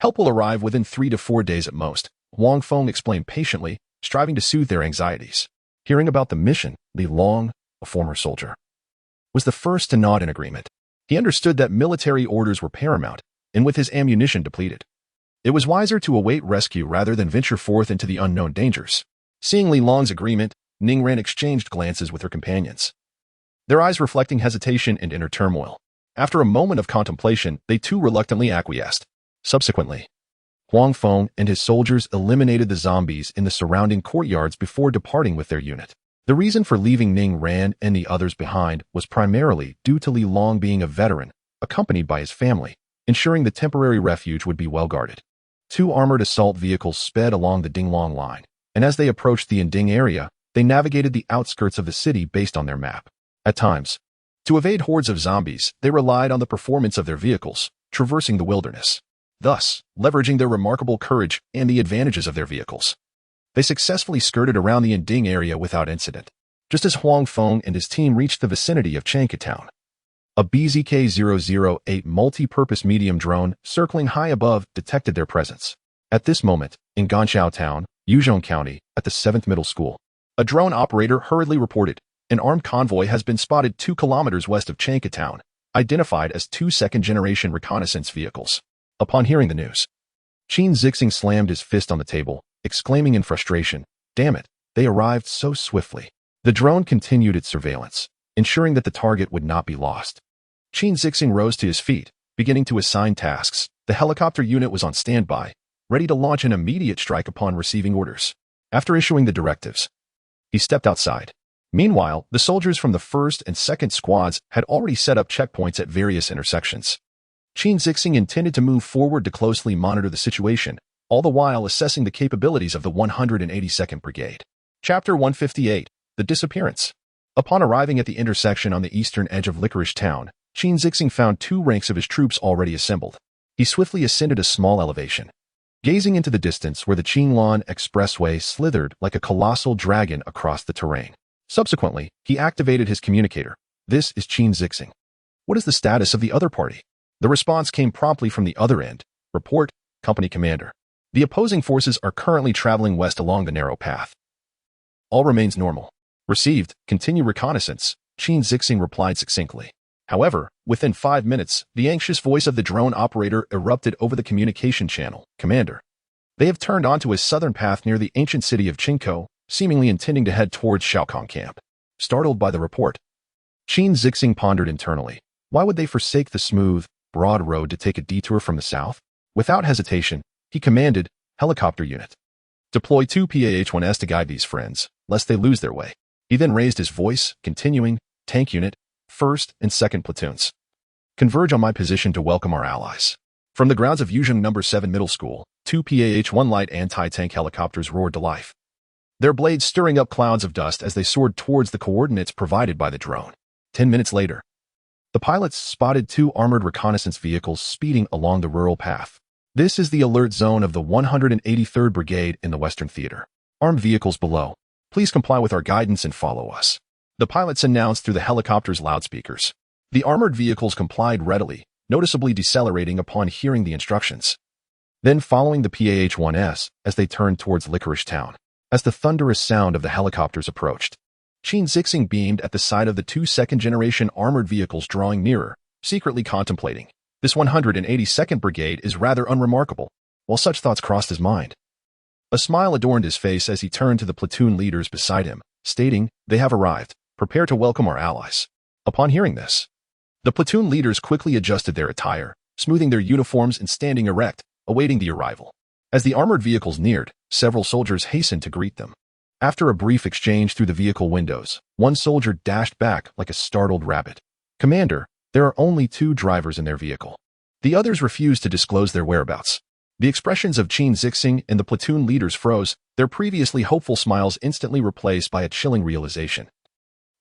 Help will arrive within 3 to 4 days at most," Huang Feng explained patiently, striving to soothe their anxieties. Hearing about the mission, Li Long, a former soldier, was the first to nod in agreement. He understood that military orders were paramount, and with his ammunition depleted, it was wiser to await rescue rather than venture forth into the unknown dangers. Seeing Li Long's agreement, Ning Ran exchanged glances with her companions, their eyes reflecting hesitation and inner turmoil. After a moment of contemplation, they too reluctantly acquiesced. Subsequently, Huang Feng and his soldiers eliminated the zombies in the surrounding courtyards before departing with their unit. The reason for leaving Ning Ran and the others behind was primarily due to Li Long being a veteran, accompanied by his family, ensuring the temporary refuge would be well guarded. 2 armored assault vehicles sped along the Dinglong line, and as they approached the Yinding area, they navigated the outskirts of the city based on their map. At times, to evade hordes of zombies, they relied on the performance of their vehicles, traversing the wilderness, thus leveraging their remarkable courage and the advantages of their vehicles. They successfully skirted around the Yinding area without incident. Just as Huang Feng and his team reached the vicinity of Cheng town, a BZK-008 multi-purpose medium drone circling high above detected their presence. At this moment, in Ganqiao Town, Yuzhong County, at the 7th Middle School, a drone operator hurriedly reported, "An armed convoy has been spotted 2 kilometers west of Cheng Town, identified as 2 second-generation reconnaissance vehicles." Upon hearing the news, Qin Zixing slammed his fist on the table, exclaiming in frustration, "Damn it, they arrived so swiftly." The drone continued its surveillance, ensuring that the target would not be lost. Qin Zixing rose to his feet, beginning to assign tasks. The helicopter unit was on standby, ready to launch an immediate strike upon receiving orders. After issuing the directives, he stepped outside. Meanwhile, the soldiers from the 1st and 2nd squads had already set up checkpoints at various intersections. Qin Zixing intended to move forward to closely monitor the situation, all the while assessing the capabilities of the 182nd Brigade. Chapter 158, The Disappearance. Upon arriving at the intersection on the eastern edge of Licorice Town, Qin Zixing found 2 ranks of his troops already assembled. He swiftly ascended a small elevation, gazing into the distance where the Qinglan Expressway slithered like a colossal dragon across the terrain. Subsequently, he activated his communicator. "This is Qin Zixing. What is the status of the other party?" The response came promptly from the other end. "Report, Company Commander. The opposing forces are currently traveling west along the narrow path. All remains normal." "Received. Continue reconnaissance," Qin Zixing replied succinctly. However, within 5 minutes, the anxious voice of the drone operator erupted over the communication channel. "Commander, they have turned onto a southern path near the ancient city of Qingkou, seemingly intending to head towards Shaokong Camp." Startled by the report, Qin Zixing pondered internally. Why would they forsake the smooth, broad road to take a detour from the south? Without hesitation, he commanded, "Helicopter unit, deploy 2 PAH-1S to guide these friends, lest they lose their way." He then raised his voice, continuing, "Tank unit, 1st and 2nd platoons, converge on my position to welcome our allies." From the grounds of Yuzhong No. 7 Middle School, 2 PAH-1 light anti-tank helicopters roared to life, their blades stirring up clouds of dust as they soared towards the coordinates provided by the drone. 10 minutes later, the pilots spotted 2 armored reconnaissance vehicles speeding along the rural path. "This is the alert zone of the 183rd Brigade in the Western Theater. Armed vehicles below. Please comply with our guidance and follow us," the pilots announced through the helicopter's loudspeakers. The armored vehicles complied readily, noticeably decelerating upon hearing the instructions. Then following the PAH-1S as they turned towards Licorice Town. As the thunderous sound of the helicopters approached, Cheng Zixing beamed at the sight of the two second-generation armored vehicles drawing nearer, secretly contemplating. This 182nd Brigade is rather unremarkable. While such thoughts crossed his mind, a smile adorned his face as he turned to the platoon leaders beside him, stating, "They have arrived. Prepare to welcome our allies." Upon hearing this, the platoon leaders quickly adjusted their attire, smoothing their uniforms and standing erect, awaiting the arrival. As the armored vehicles neared, several soldiers hastened to greet them. After a brief exchange through the vehicle windows, one soldier dashed back like a startled rabbit. "Commander, there are only 2 drivers in their vehicle." The others refused to disclose their whereabouts. The expressions of Cheng Zixing and the platoon leaders froze, their previously hopeful smiles instantly replaced by a chilling realization.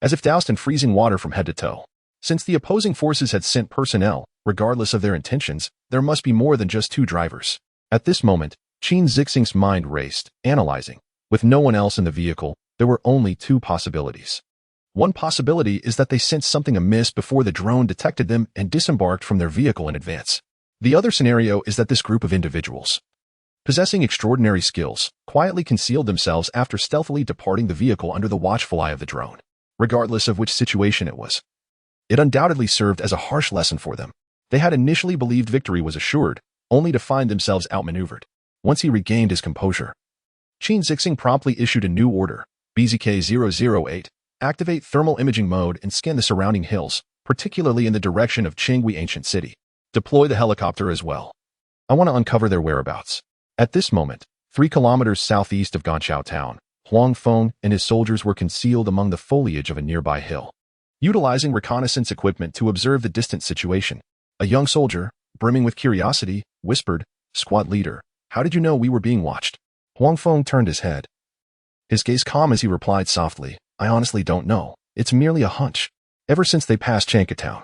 As if doused in freezing water from head to toe. Since the opposing forces had sent personnel, regardless of their intentions, there must be more than just 2 drivers. At this moment, Cheng Zixing's mind raced, analyzing. With no one else in the vehicle, there were only 2 possibilities. One possibility is that they sensed something amiss before the drone detected them and disembarked from their vehicle in advance. The other scenario is that this group of individuals, possessing extraordinary skills, quietly concealed themselves after stealthily departing the vehicle under the watchful eye of the drone. Regardless of which situation it was, it undoubtedly served as a harsh lesson for them. They had initially believed victory was assured, only to find themselves outmaneuvered. Once he regained his composure, Cheng Zixing promptly issued a new order, BZK-008, activate thermal imaging mode and scan the surrounding hills, particularly in the direction of Chengwi Ancient City. Deploy the helicopter as well. I want to uncover their whereabouts. At this moment, 3 kilometers southeast of Ganqiao Town, Huang Feng and his soldiers were concealed among the foliage of a nearby hill. Utilizing reconnaissance equipment to observe the distant situation, a young soldier, brimming with curiosity, whispered, "Squad leader, how did you know we were being watched?" Huang Feng turned his head. His gaze calm as he replied softly, "I honestly don't know. It's merely a hunch." Ever since they passed Chanka Town,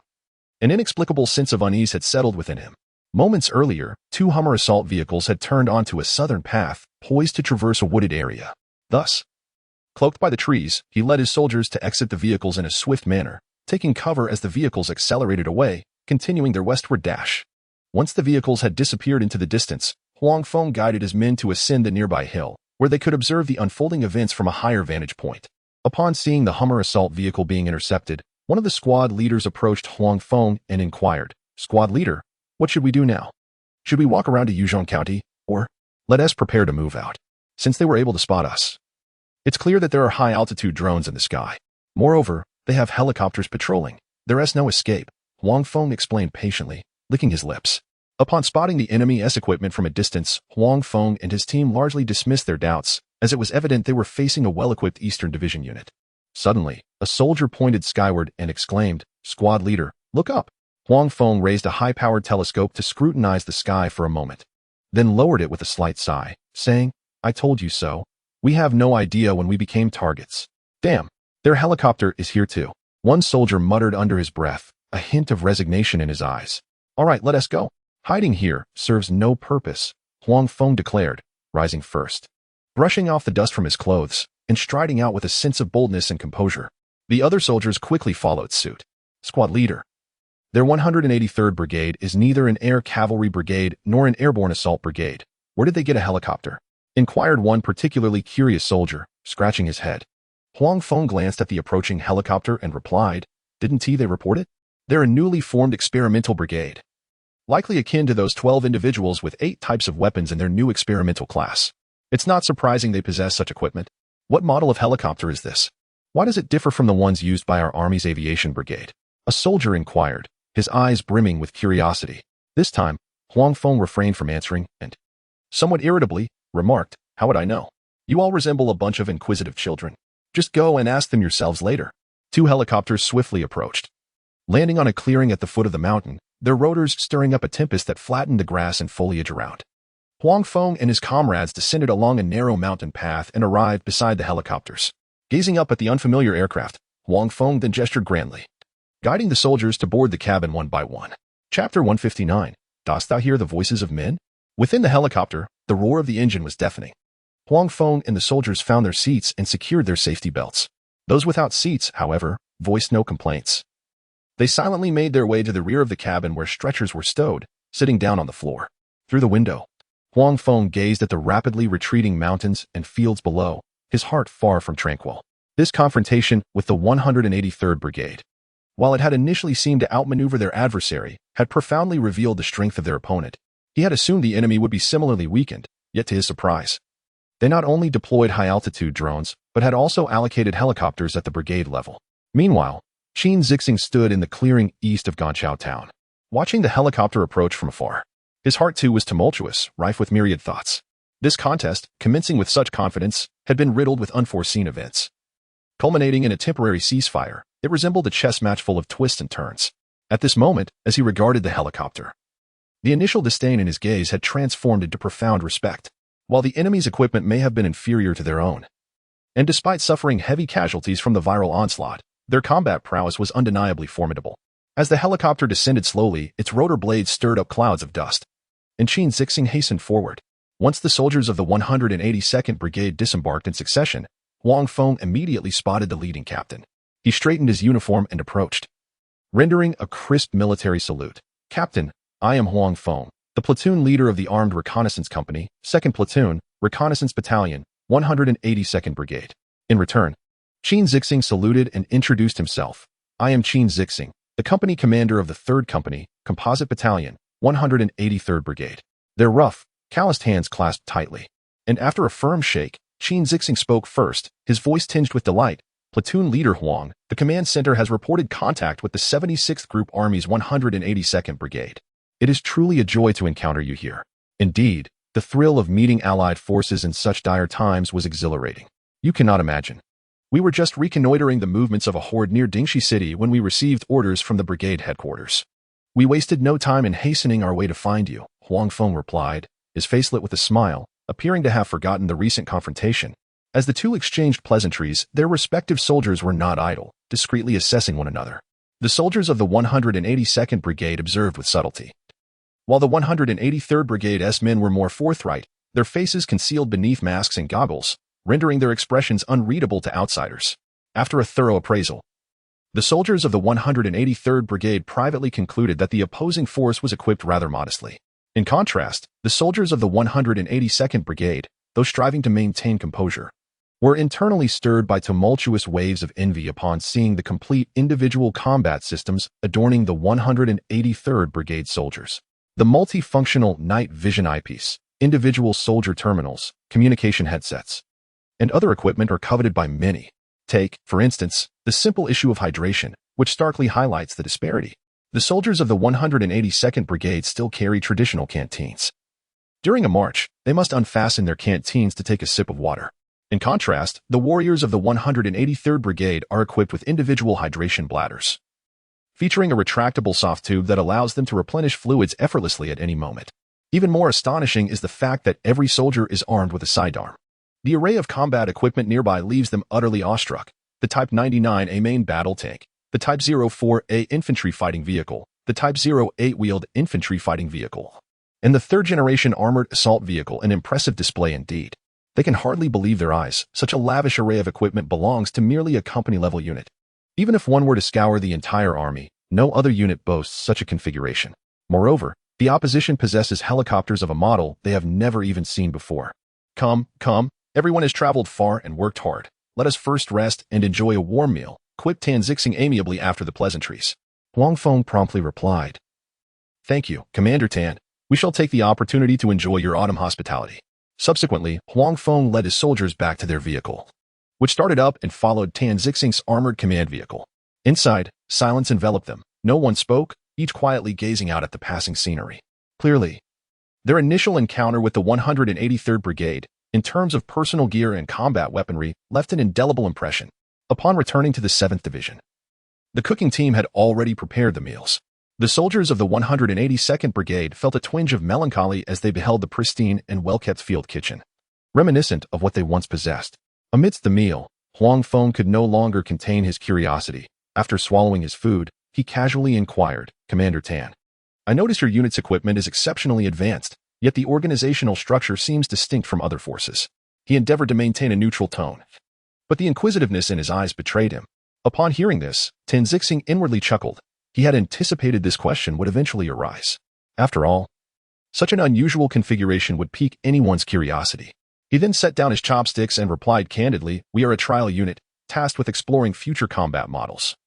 an inexplicable sense of unease had settled within him. Moments earlier, 2 Hummer assault vehicles had turned onto a southern path, poised to traverse a wooded area. Thus, cloaked by the trees, he led his soldiers to exit the vehicles in a swift manner, taking cover as the vehicles accelerated away, continuing their westward dash. Once the vehicles had disappeared into the distance, Huang Feng guided his men to ascend the nearby hill, where they could observe the unfolding events from a higher vantage point. Upon seeing the Hummer assault vehicle being intercepted, one of the squad leaders approached Huang Feng and inquired, "Squad leader, what should we do now? Should we walk around to Yuzhong County, or let us prepare to move out?" Since they were able to spot us, it's clear that there are high-altitude drones in the sky. Moreover, they have helicopters patrolling. There is no escape, Huang Feng explained patiently, licking his lips. Upon spotting the enemy's equipment from a distance, Huang Feng and his team largely dismissed their doubts, as it was evident they were facing a well-equipped Eastern Division unit. Suddenly, a soldier pointed skyward and exclaimed, "Squad leader, look up." Huang Feng raised a high-powered telescope to scrutinize the sky for a moment, then lowered it with a slight sigh, saying, "I told you so. We have no idea when we became targets. Damn, their helicopter is here too." One soldier muttered under his breath, a hint of resignation in his eyes. "All right, let us go. Hiding here serves no purpose," Huang Feng declared, rising first, brushing off the dust from his clothes, and striding out with a sense of boldness and composure. The other soldiers quickly followed suit. "Squad leader, their 183rd Brigade is neither an air cavalry brigade nor an airborne assault brigade. Where did they get a helicopter?" inquired one particularly curious soldier, scratching his head. Huang Feng glanced at the approaching helicopter and replied, "Didn't they report it? They're a newly formed experimental brigade, likely akin to those 12 individuals with 8 types of weapons in their new experimental class. It's not surprising they possess such equipment. What model of helicopter is this? Why does it differ from the ones used by our Army's aviation brigade?" a soldier inquired, his eyes brimming with curiosity. This time, Huang Feng refrained from answering and, somewhat irritably, remarked, "How would I know? You all resemble a bunch of inquisitive children. Just go and ask them yourselves later." 2 helicopters swiftly approached, landing on a clearing at the foot of the mountain, their rotors stirring up a tempest that flattened the grass and foliage around. Huang Feng and his comrades descended along a narrow mountain path and arrived beside the helicopters. Gazing up at the unfamiliar aircraft, Huang Feng then gestured grandly, guiding the soldiers to board the cabin one by one. Chapter 159. Dost thou hear the voices of men? Within the helicopter, the roar of the engine was deafening. Huang Feng and the soldiers found their seats and secured their safety belts. Those without seats, however, voiced no complaints. They silently made their way to the rear of the cabin where stretchers were stowed, sitting down on the floor. Through the window, Huang Feng gazed at the rapidly retreating mountains and fields below, his heart far from tranquil. This confrontation with the 183rd Brigade, while it had initially seemed to outmaneuver their adversary, had profoundly revealed the strength of their opponent. He had assumed the enemy would be similarly weakened, yet to his surprise, they not only deployed high-altitude drones, but had also allocated helicopters at the brigade level. Meanwhile, Qin Zixing stood in the clearing east of Ganqiao town, watching the helicopter approach from afar. His heart too was tumultuous, rife with myriad thoughts. This contest, commencing with such confidence, had been riddled with unforeseen events. Culminating in a temporary ceasefire, it resembled a chess match full of twists and turns. At this moment, as he regarded the helicopter, the initial disdain in his gaze had transformed into profound respect. While the enemy's equipment may have been inferior to their own, and despite suffering heavy casualties from the viral onslaught, their combat prowess was undeniably formidable. As the helicopter descended slowly, its rotor blades stirred up clouds of dust, and Qin Zixing hastened forward. Once the soldiers of the 182nd Brigade disembarked in succession, Huang Feng immediately spotted the leading captain. He straightened his uniform and approached, rendering a crisp military salute. "Captain, I am Huang Feng, the platoon leader of the Armed Reconnaissance Company, 2nd Platoon, Reconnaissance Battalion, 182nd Brigade." In return, Qin Zixing saluted and introduced himself. "I am Qin Zixing, the company commander of the 3rd Company, Composite Battalion, 183rd Brigade." Their rough, calloused hands clasped tightly, and after a firm shake, Qin Zixing spoke first, his voice tinged with delight. "Platoon Leader Huang, the command center has reported contact with the 76th Group Army's 182nd Brigade. It is truly a joy to encounter you here." Indeed, the thrill of meeting Allied forces in such dire times was exhilarating. "You cannot imagine. We were just reconnoitering the movements of a horde near Dingxi City when we received orders from the brigade headquarters. We wasted no time in hastening our way to find you," Huang Feng replied, his face lit with a smile, appearing to have forgotten the recent confrontation. As the two exchanged pleasantries, their respective soldiers were not idle, discreetly assessing one another. The soldiers of the 182nd Brigade observed with subtlety, while the 183rd Brigade's men were more forthright, their faces concealed beneath masks and goggles, rendering their expressions unreadable to outsiders. After a thorough appraisal, the soldiers of the 183rd Brigade privately concluded that the opposing force was equipped rather modestly. In contrast, the soldiers of the 182nd Brigade, though striving to maintain composure, were internally stirred by tumultuous waves of envy upon seeing the complete individual combat systems adorning the 183rd Brigade soldiers. The multifunctional night vision eyepiece, individual soldier terminals, communication headsets, and other equipment are coveted by many. Take, for instance, the simple issue of hydration, which starkly highlights the disparity. The soldiers of the 182nd Brigade still carry traditional canteens. During a march, they must unfasten their canteens to take a sip of water. In contrast, the warriors of the 183rd Brigade are equipped with individual hydration bladders, featuring a retractable soft tube that allows them to replenish fluids effortlessly at any moment. Even more astonishing is the fact that every soldier is armed with a sidearm. The array of combat equipment nearby leaves them utterly awestruck. The Type 99A main battle tank, the Type 04A infantry fighting vehicle, the Type 08 wheeled infantry fighting vehicle, and the 3rd-generation armored assault vehicle, an impressive display indeed. They can hardly believe their eyes. Such a lavish array of equipment belongs to merely a company-level unit. Even if one were to scour the entire army, no other unit boasts such a configuration. Moreover, the opposition possesses helicopters of a model they have never even seen before. Come, everyone has traveled far and worked hard. Let us first rest and enjoy a warm meal," quipped Tan Zixing amiably after the pleasantries. Huang Feng promptly replied, "Thank you, Commander Tan. We shall take the opportunity to enjoy your autumn hospitality." Subsequently, Huang Feng led his soldiers back to their vehicle, which started up and followed Tan Zixing's armored command vehicle. Inside, silence enveloped them. No one spoke, each quietly gazing out at the passing scenery. Clearly, their initial encounter with the 183rd Brigade, in terms of personal gear and combat weaponry, left an indelible impression. Upon returning to the 7th Division, the cooking team had already prepared the meals. The soldiers of the 182nd Brigade felt a twinge of melancholy as they beheld the pristine and well-kept field kitchen, reminiscent of what they once possessed. Amidst the meal, Huang Feng could no longer contain his curiosity. After swallowing his food, he casually inquired, "Commander Tan, I notice your unit's equipment is exceptionally advanced, yet the organizational structure seems distinct from other forces." He endeavored to maintain a neutral tone, but the inquisitiveness in his eyes betrayed him. Upon hearing this, Tan Zixing inwardly chuckled. He had anticipated this question would eventually arise. After all, such an unusual configuration would pique anyone's curiosity. He then set down his chopsticks and replied candidly, "We are a trial unit, tasked with exploring future combat models,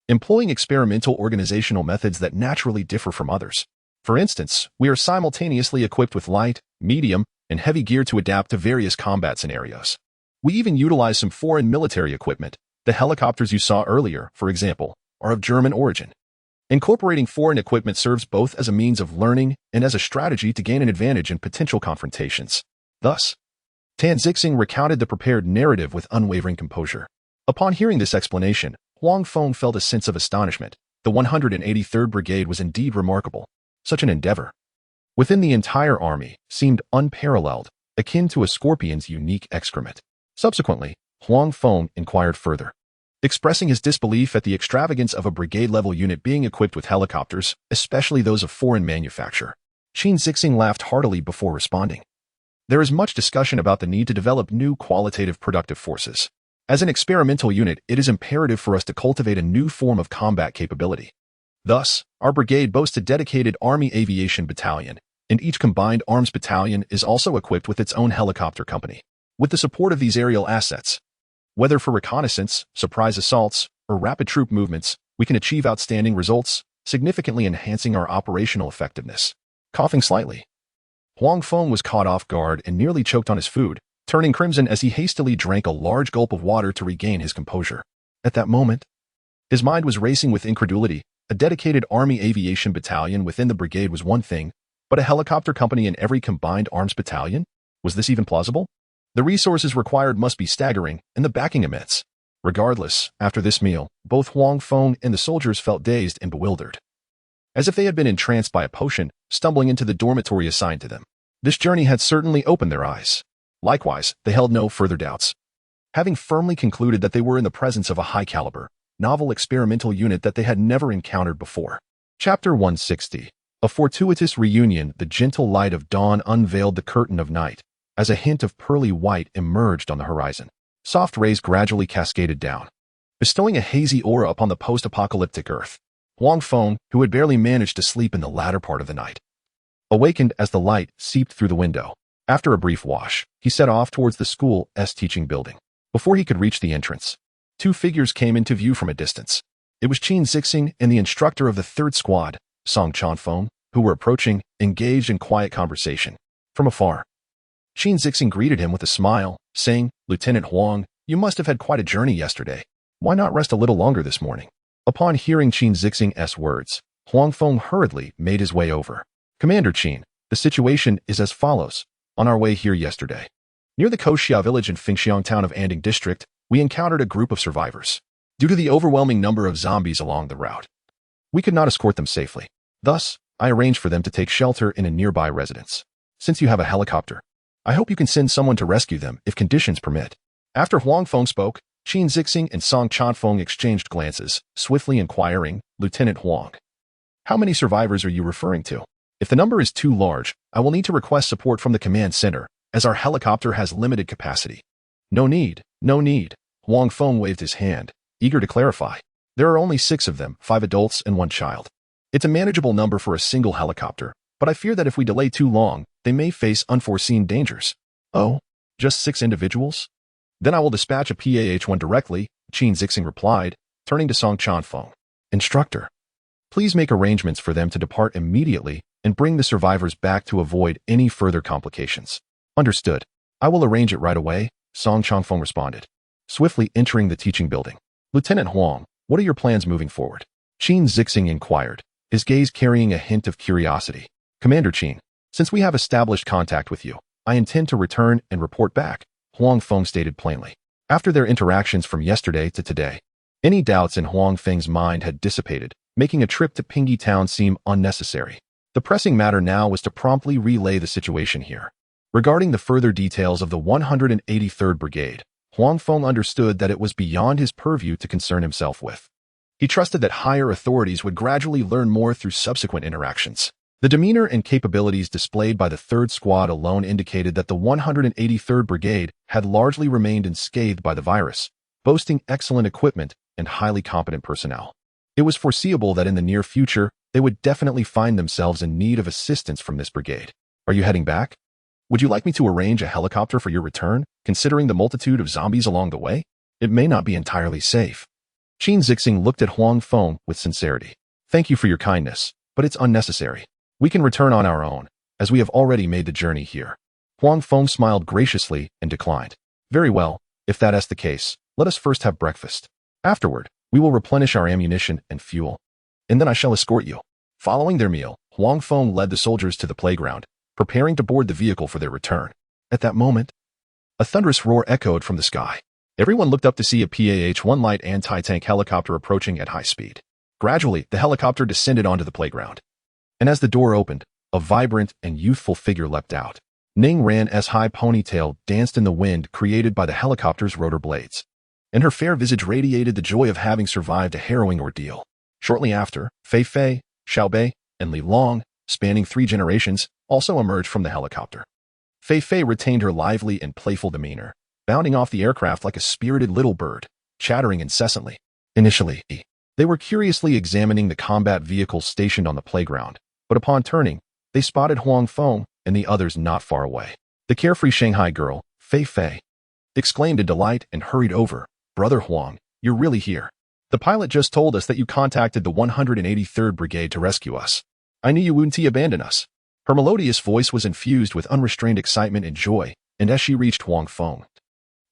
employing experimental organizational methods that naturally differ from others. For instance, we are simultaneously equipped with light, medium, and heavy gear to adapt to various combat scenarios. We even utilize some foreign military equipment. The helicopters you saw earlier, for example, are of German origin. Incorporating foreign equipment serves both as a means of learning and as a strategy to gain an advantage in potential confrontations." Thus, Tan Zixing recounted the prepared narrative with unwavering composure. Upon hearing this explanation, Huang Feng felt a sense of astonishment. The 183rd Brigade was indeed remarkable. Such an endeavor, within the entire army, seemed unparalleled, akin to a scorpion's unique excrement. Subsequently, Huang Feng inquired further, expressing his disbelief at the extravagance of a brigade-level unit being equipped with helicopters, especially those of foreign manufacture. Chen Zixing laughed heartily before responding. "There is much discussion about the need to develop new qualitative productive forces. As an experimental unit, it is imperative for us to cultivate a new form of combat capability. Thus, our brigade boasts a dedicated Army Aviation Battalion, and each combined arms battalion is also equipped with its own helicopter company. With the support of these aerial assets, whether for reconnaissance, surprise assaults, or rapid troop movements, we can achieve outstanding results, significantly enhancing our operational effectiveness." Coughing slightly, Huang Feng was caught off guard and nearly choked on his food, turning crimson as he hastily drank a large gulp of water to regain his composure. At that moment, his mind was racing with incredulity. A dedicated Army Aviation Battalion within the brigade was one thing, but a helicopter company in every combined arms battalion? Was this even plausible? The resources required must be staggering, and the backing immense. Regardless, after this meal, both Huang Feng and the soldiers felt dazed and bewildered, as if they had been entranced by a potion, stumbling into the dormitory assigned to them. This journey had certainly opened their eyes. Likewise, they held no further doubts. Having firmly concluded that they were in the presence of a high-caliber, novel experimental unit that they had never encountered before. Chapter 160. A fortuitous reunion. The gentle light of dawn unveiled the curtain of night, as a hint of pearly white emerged on the horizon. Soft rays gradually cascaded down, bestowing a hazy aura upon the post-apocalyptic earth. Huang Feng, who had barely managed to sleep in the latter part of the night, awakened as the light seeped through the window. After a brief wash, he set off towards the school's teaching building. Before he could reach the entrance, two figures came into view from a distance. It was Chen Zixing and the instructor of the 3rd Squad, Song Chanfeng, who were approaching, engaged in quiet conversation. From afar, Chen Zixing greeted him with a smile, saying, "Lieutenant Huang, you must have had quite a journey yesterday. Why not rest a little longer this morning?" Upon hearing Chen Zixing's words, Huang Feng hurriedly made his way over. "Commander Chen, the situation is as follows. On our way here yesterday, near the Koxia village in Fengxiang town of Anding district, we encountered a group of survivors. Due to the overwhelming number of zombies along the route, we could not escort them safely. Thus, I arranged for them to take shelter in a nearby residence. Since you have a helicopter, I hope you can send someone to rescue them if conditions permit." After Huang Feng spoke, Chen Zixing and Song Chanfeng exchanged glances, swiftly inquiring, "Lieutenant Huang, how many survivors are you referring to? If the number is too large, I will need to request support from the command center, as our helicopter has limited capacity." No need. Huang Feng waved his hand, eager to clarify. "There are only 6 of them, 5 adults and 1 child. It's a manageable number for a single helicopter, but I fear that if we delay too long, they may face unforeseen dangers." "Oh, just 6 individuals? Then I will dispatch a PAH-1 directly," Chen Zixing replied, turning to Song Chanfeng. "Instructor, please make arrangements for them to depart immediately and bring the survivors back to avoid any further complications." "Understood. I will arrange it right away," Song Chanfeng responded, swiftly entering the teaching building. "Lieutenant Huang, what are your plans moving forward?" Chen Zixing inquired, his gaze carrying a hint of curiosity. "Commander Chen, since we have established contact with you, I intend to return and report back," Huang Feng stated plainly. After their interactions from yesterday to today, any doubts in Huang Feng's mind had dissipated, making a trip to Pingyi Town seem unnecessary. The pressing matter now was to promptly relay the situation here. Regarding the further details of the 183rd Brigade, Huang Feng understood that it was beyond his purview to concern himself with. He trusted that higher authorities would gradually learn more through subsequent interactions. The demeanor and capabilities displayed by the 3rd Squad alone indicated that the 183rd Brigade had largely remained unscathed by the virus, boasting excellent equipment and highly competent personnel. It was foreseeable that in the near future, they would definitely find themselves in need of assistance from this brigade. Are you heading back? Would you like me to arrange a helicopter for your return, considering the multitude of zombies along the way? It may not be entirely safe. Qin Zixing looked at Huang Feng with sincerity. Thank you for your kindness, but it's unnecessary. We can return on our own, as we have already made the journey here. Huang Feng smiled graciously and declined. Very well, if that is the case, let us first have breakfast. Afterward, we will replenish our ammunition and fuel. And then I shall escort you. Following their meal, Huang Feng led the soldiers to the playground, preparing to board the vehicle for their return. At that moment, a thunderous roar echoed from the sky. Everyone looked up to see a PAH-1 light anti-tank helicopter approaching at high speed. Gradually, the helicopter descended onto the playground. And as the door opened, a vibrant and youthful figure leapt out. Ning Ran's high ponytail danced in the wind created by the helicopter's rotor blades, and her fair visage radiated the joy of having survived a harrowing ordeal. Shortly after, Fei Fei, Xiao Bei, and Li Long, spanning 3 generations, also emerged from the helicopter. Fei Fei retained her lively and playful demeanor, bounding off the aircraft like a spirited little bird, chattering incessantly. Initially, they were curiously examining the combat vehicles stationed on the playground, but upon turning, they spotted Huang Feng and the others not far away. The carefree Shanghai girl, Fei Fei, exclaimed in delight and hurried over. Brother Huang, you're really here. The pilot just told us that you contacted the 183rd Brigade to rescue us. I knew you wouldn't abandon us. Her melodious voice was infused with unrestrained excitement and joy, and as she reached Huang Feng,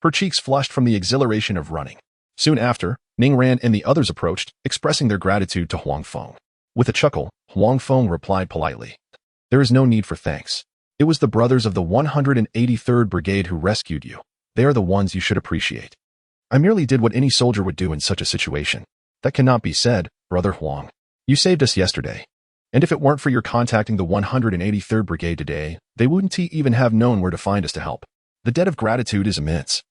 her cheeks flushed from the exhilaration of running. Soon after, Ning Ran and the others approached, expressing their gratitude to Huang Feng. With a chuckle, Huang Feng replied politely, "There is no need for thanks. It was the brothers of the 183rd Brigade who rescued you. They are the ones you should appreciate. I merely did what any soldier would do in such a situation." "That cannot be said, Brother Huang. You saved us yesterday. And if it weren't for your contacting the 183rd Brigade today, they wouldn't even have known where to find us to help. The debt of gratitude is immense.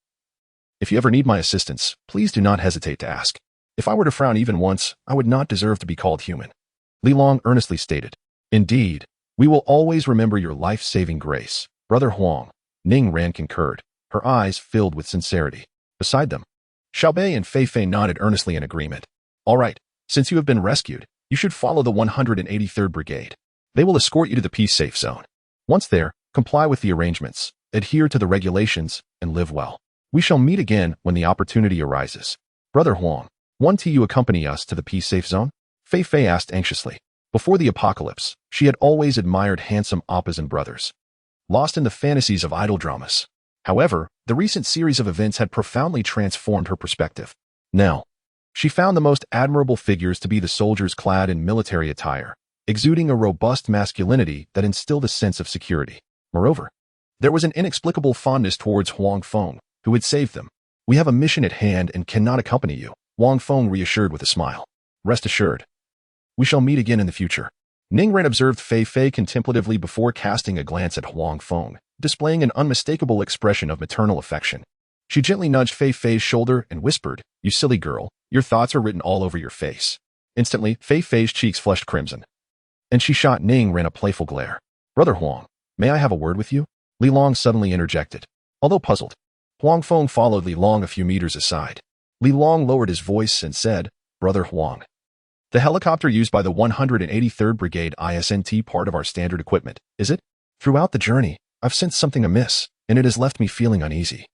If you ever need my assistance, please do not hesitate to ask. If I were to frown even once, I would not deserve to be called human." Li Long earnestly stated. "Indeed, we will always remember your life-saving grace, Brother Huang." Ning Ran concurred, her eyes filled with sincerity. Beside them, Xiao Bei and Fei Fei nodded earnestly in agreement. "All right, since you have been rescued, you should follow the 183rd Brigade. They will escort you to the peace safe zone. Once there, comply with the arrangements, adhere to the regulations, and live well. We shall meet again when the opportunity arises." "Brother Huang, won't you accompany us to the peace safe zone?" Fei Fei asked anxiously. Before the apocalypse, she had always admired handsome oppas and brothers, lost in the fantasies of idol dramas. However, the recent series of events had profoundly transformed her perspective. Now, she found the most admirable figures to be the soldiers clad in military attire, exuding a robust masculinity that instilled a sense of security. Moreover, there was an inexplicable fondness towards Huang Feng, who had saved them. "We have a mission at hand and cannot accompany you," Huang Feng reassured with a smile. "Rest assured, we shall meet again in the future." Ning Ran observed Fei Fei contemplatively before casting a glance at Huang Feng, displaying an unmistakable expression of maternal affection. She gently nudged Fei Fei's shoulder and whispered, "You silly girl, your thoughts are written all over your face." Instantly, Fei Fei's cheeks flushed crimson, and she shot Ning Ran a playful glare. "Brother Huang, may I have a word with you?" Li Long suddenly interjected. Although puzzled, Huang Feng followed Li Long a few meters aside. Li Long lowered his voice and said, "Brother Huang, the helicopter used by the 183rd Brigade isn't part of our standard equipment, is it? Throughout the journey, I've sensed something amiss, and it has left me feeling uneasy.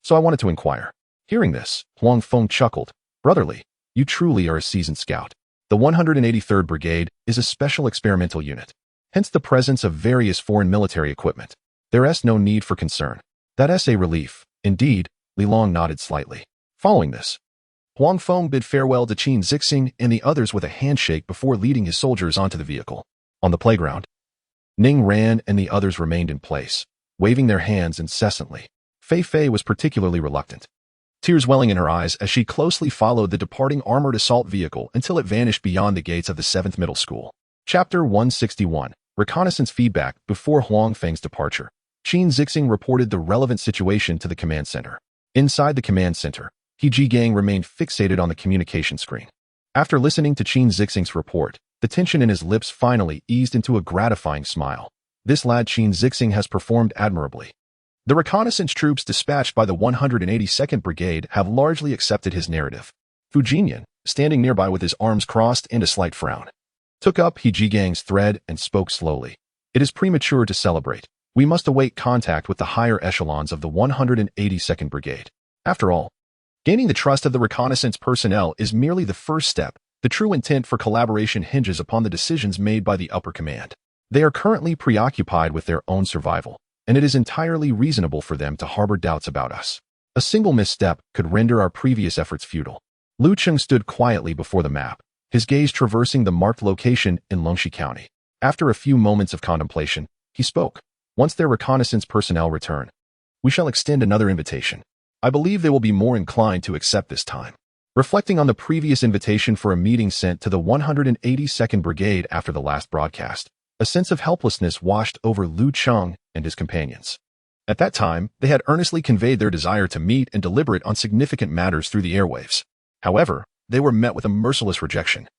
So I wanted to inquire." Hearing this, Huang Feng chuckled. "Brotherly, you truly are a seasoned scout. The 183rd Brigade is a special experimental unit, hence the presence of various foreign military equipment. There is no need for concern. That is a relief. Indeed." Li Long nodded slightly. Following this, Huang Feng bid farewell to Qin Zixing and the others with a handshake before leading his soldiers onto the vehicle. On the playground, Ning Ran and the others remained in place, waving their hands incessantly. Fei Fei was particularly reluctant, tears welling in her eyes as she closely followed the departing armored assault vehicle until it vanished beyond the gates of the 7th Middle School. Chapter 161. Reconnaissance Feedback. Before Huang Feng's departure, Qin Zixing reported the relevant situation to the command center. Inside the command center, He Ji-gang remained fixated on the communication screen. After listening to Qin Zixing's report, the tension in his lips finally eased into a gratifying smile. This lad Qin Zixing has performed admirably. The reconnaissance troops dispatched by the 182nd Brigade have largely accepted his narrative. Fu Jinyan, standing nearby with his arms crossed and a slight frown. Took up He Jigang's thread and spoke slowly. It is premature to celebrate. We must await contact with the higher echelons of the 182nd Brigade. After all, gaining the trust of the reconnaissance personnel is merely the first step. The true intent for collaboration hinges upon the decisions made by the upper command. They are currently preoccupied with their own survival, and it is entirely reasonable for them to harbor doubts about us. A single misstep could render our previous efforts futile. Lu Cheng stood quietly before the map, his gaze traversing the marked location in Longxi County. After a few moments of contemplation, he spoke. Once their reconnaissance personnel return, we shall extend another invitation. I believe they will be more inclined to accept this time. Reflecting on the previous invitation for a meeting sent to the 182nd Brigade after the last broadcast, a sense of helplessness washed over Lu Cheng and his companions. At that time, they had earnestly conveyed their desire to meet and deliberate on significant matters through the airwaves. However, they were met with a merciless rejection,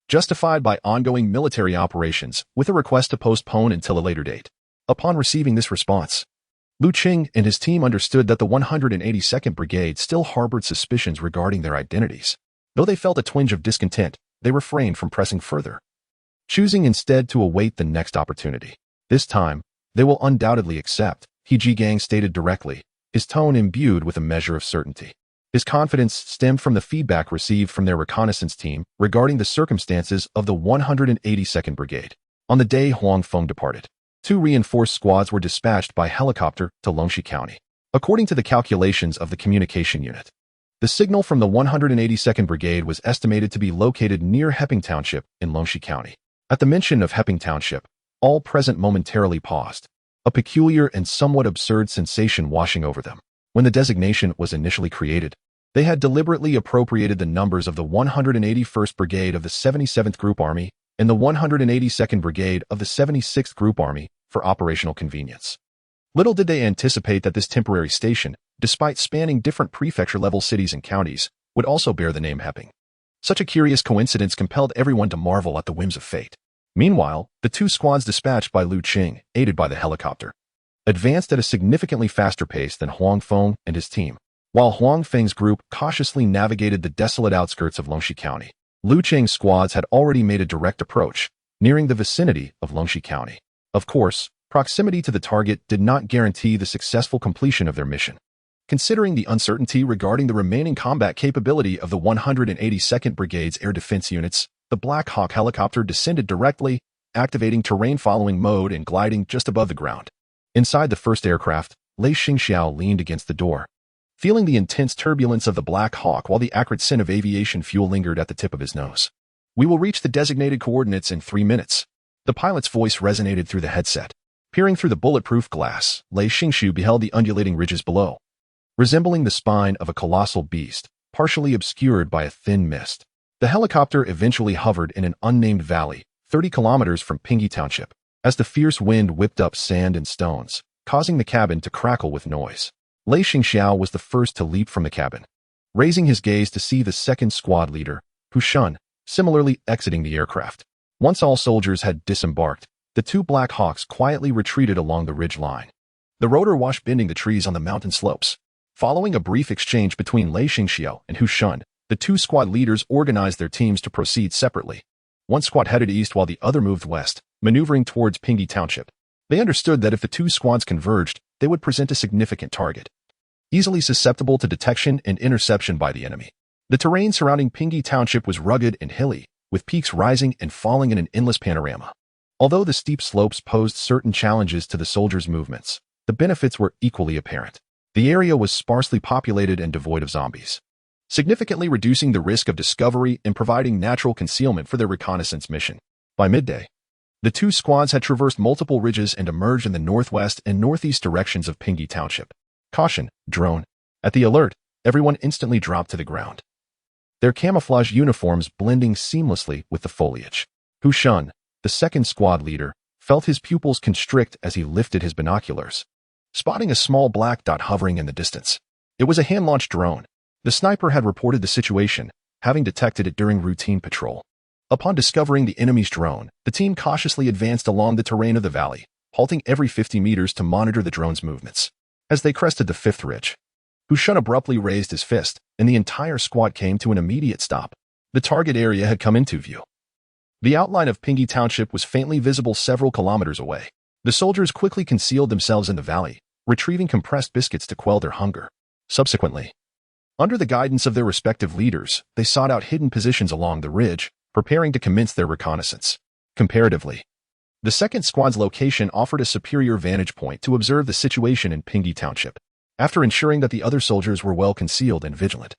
justified by ongoing military operations with a request to postpone until a later date. Upon receiving this response, Lu Cheng and his team understood that the 182nd Brigade still harbored suspicions regarding their identities. Though they felt a twinge of discontent, they refrained from pressing further, choosing instead to await the next opportunity. This time, they will undoubtedly accept, He Jigang stated directly, his tone imbued with a measure of certainty. His confidence stemmed from the feedback received from their reconnaissance team regarding the circumstances of the 182nd Brigade. On the day Huang Feng departed, 2 reinforced squads were dispatched by helicopter to Longxi County. According to the calculations of the communication unit, the signal from the 182nd Brigade was estimated to be located near Heping Township in Longxi County. At the mention of Heping Township, all present momentarily paused, a peculiar and somewhat absurd sensation washing over them. When the designation was initially created, they had deliberately appropriated the numbers of the 181st Brigade of the 77th Group Army and the 182nd Brigade of the 76th Group Army for operational convenience. Little did they anticipate that this temporary station, despite spanning different prefecture-level cities and counties, would also bear the name Heping. Such a curious coincidence compelled everyone to marvel at the whims of fate. Meanwhile, the 2 squads dispatched by Lu Cheng, aided by the helicopter, advanced at a significantly faster pace than Huang Feng and his team. While Huang Feng's group cautiously navigated the desolate outskirts of Longxi County, Lu Cheng's squads had already made a direct approach, nearing the vicinity of Longxi County. Of course, proximity to the target did not guarantee the successful completion of their mission. Considering the uncertainty regarding the remaining combat capability of the 182nd Brigade's air defense units, the Black Hawk helicopter descended directly, activating terrain-following mode and gliding just above the ground. Inside the first aircraft, Lei Xingxiao leaned against the door, feeling the intense turbulence of the Black Hawk while the acrid scent of aviation fuel lingered at the tip of his nose. We will reach the designated coordinates in 3 minutes. The pilot's voice resonated through the headset. Peering through the bulletproof glass, Lei Xingxiu beheld the undulating ridges below, resembling the spine of a colossal beast, partially obscured by a thin mist. The helicopter eventually hovered in an unnamed valley, 30 kilometers from Pingyi Township, as the fierce wind whipped up sand and stones, causing the cabin to crackle with noise. Lei Xingxiao was the first to leap from the cabin, raising his gaze to see the second squad leader, Hu Shun, similarly exiting the aircraft. Once all soldiers had disembarked, the 2 Black Hawks quietly retreated along the ridge line, the rotor wash bending the trees on the mountain slopes. Following a brief exchange between Lei Xingxiao and Hu Shun, the 2 squad leaders organized their teams to proceed separately. One squad headed east while the other moved west, maneuvering towards Pingyi Township. They understood that if the 2 squads converged, they would present a significant target, easily susceptible to detection and interception by the enemy. The terrain surrounding Pingyi Township was rugged and hilly, with peaks rising and falling in an endless panorama. Although the steep slopes posed certain challenges to the soldiers' movements, the benefits were equally apparent. The area was sparsely populated and devoid of zombies, significantly reducing the risk of discovery and providing natural concealment for their reconnaissance mission. By midday, the 2 squads had traversed multiple ridges and emerged in the northwest and northeast directions of Pingyi Township. Caution, drone. At the alert, everyone instantly dropped to the ground, their camouflage uniforms blending seamlessly with the foliage. Hu Shun, the second squad leader, felt his pupils constrict as he lifted his binoculars, spotting a small black dot hovering in the distance. It was a hand-launched drone. The sniper had reported the situation, having detected it during routine patrol. Upon discovering the enemy's drone, the team cautiously advanced along the terrain of the valley, halting every 50 meters to monitor the drone's movements. As they crested the 5th ridge, Hu Shun abruptly raised his fist, and the entire squad came to an immediate stop. The target area had come into view. The outline of Pingy Township was faintly visible several kilometers away. The soldiers quickly concealed themselves in the valley, retrieving compressed biscuits to quell their hunger. Subsequently, under the guidance of their respective leaders, they sought out hidden positions along the ridge, preparing to commence their reconnaissance. Comparatively, the second squad's location offered a superior vantage point to observe the situation in Pingy Township, after ensuring that the other soldiers were well concealed and vigilant.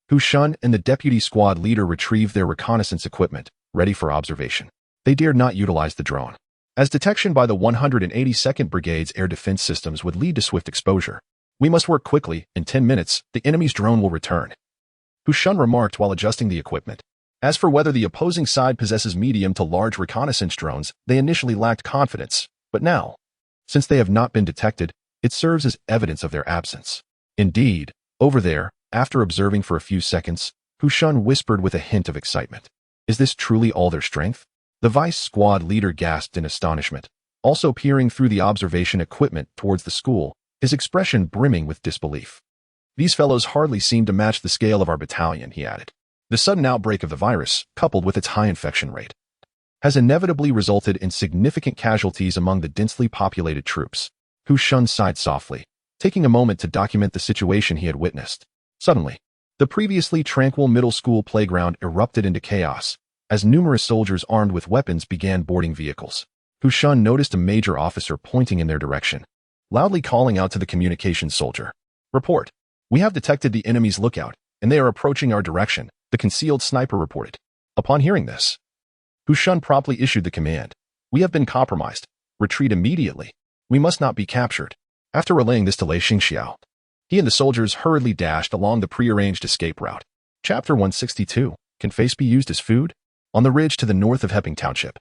Hu Shun and the deputy squad leader retrieved their reconnaissance equipment, ready for observation. They dared not utilize the drone, as detection by the 182nd Brigade's air defense systems would lead to swift exposure. We must work quickly. In 10 minutes, the enemy's drone will return, Hu Shun remarked while adjusting the equipment. As for whether the opposing side possesses medium to large reconnaissance drones, they initially lacked confidence, but now, since they have not been detected, it serves as evidence of their absence. Indeed, over there, after observing for a few seconds, Hu Shun whispered with a hint of excitement. Is this truly all their strength? The vice squad leader gasped in astonishment, also peering through the observation equipment towards the school, his expression brimming with disbelief. These fellows hardly seem to match the scale of our battalion, he added. The sudden outbreak of the virus, coupled with its high infection rate, has inevitably resulted in significant casualties among the densely populated troops. Hu Shun sighed softly, taking a moment to document the situation he had witnessed. Suddenly, the previously tranquil middle school playground erupted into chaos, as numerous soldiers armed with weapons began boarding vehicles. Hu Shun noticed a major officer pointing in their direction, loudly calling out to the communications soldier. Report. We have detected the enemy's lookout, and they are approaching our direction, the concealed sniper reported. Upon hearing this, Hu Shun promptly issued the command. We have been compromised. Retreat immediately. We must not be captured. After relaying this to Lei Xingxiao, he and the soldiers hurriedly dashed along the prearranged escape route. Chapter 162. Can face be used as food? On the ridge to the north of Hepping Township,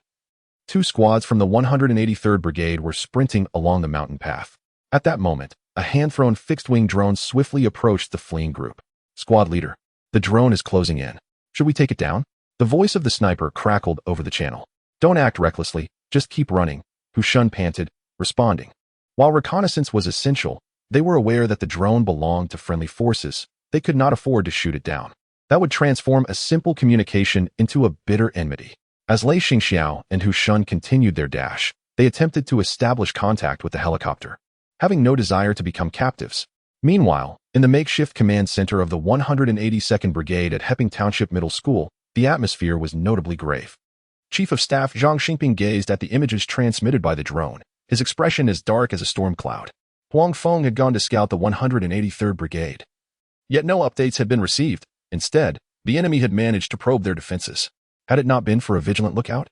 two squads from the 183rd Brigade were sprinting along the mountain path. At that moment, a hand-thrown fixed-wing drone swiftly approached the fleeing group. Squad leader, the drone is closing in. Should we take it down? The voice of the sniper crackled over the channel. Don't act recklessly, just keep running, Hu Shun panted, responding. While reconnaissance was essential, they were aware that the drone belonged to friendly forces. They could not afford to shoot it down. That would transform a simple communication into a bitter enmity. As Lei Xingxiao and Hu Shun continued their dash, they attempted to establish contact with the helicopter, having no desire to become captives. Meanwhile, in the makeshift command center of the 182nd Brigade at Hepping Township Middle School, the atmosphere was notably grave. Chief of Staff Zhang Xingping gazed at the images transmitted by the drone, his expression as dark as a storm cloud. Huang Feng had gone to scout the 183rd Brigade. Yet no updates had been received. Instead, the enemy had managed to probe their defenses. Had it not been for a vigilant lookout,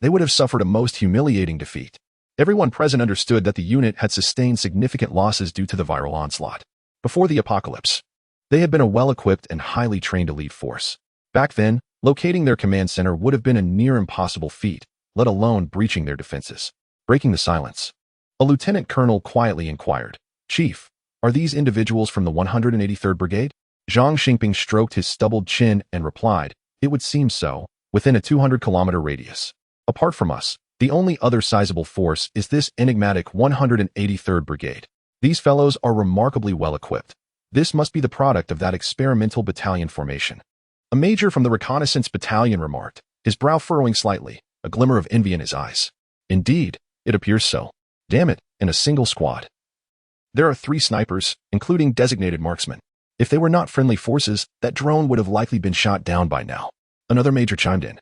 they would have suffered a most humiliating defeat. Everyone present understood that the unit had sustained significant losses due to the viral onslaught. Before the apocalypse, they had been a well-equipped and highly trained elite force. Back then, locating their command center would have been a near impossible feat, let alone breaching their defenses. Breaking the silence, a lieutenant colonel quietly inquired, Chief, are these individuals from the 183rd Brigade? Zhang Xingping stroked his stubbled chin and replied, It would seem so, within a 200-kilometer radius. Apart from us, the only other sizable force is this enigmatic 183rd Brigade. These fellows are remarkably well-equipped. This must be the product of that experimental battalion formation. A major from the reconnaissance battalion remarked, his brow furrowing slightly, a glimmer of envy in his eyes. Indeed, it appears so. Damn it, in a single squad. There are 3 snipers, including designated marksmen. If they were not friendly forces, that drone would have likely been shot down by now. Another major chimed in,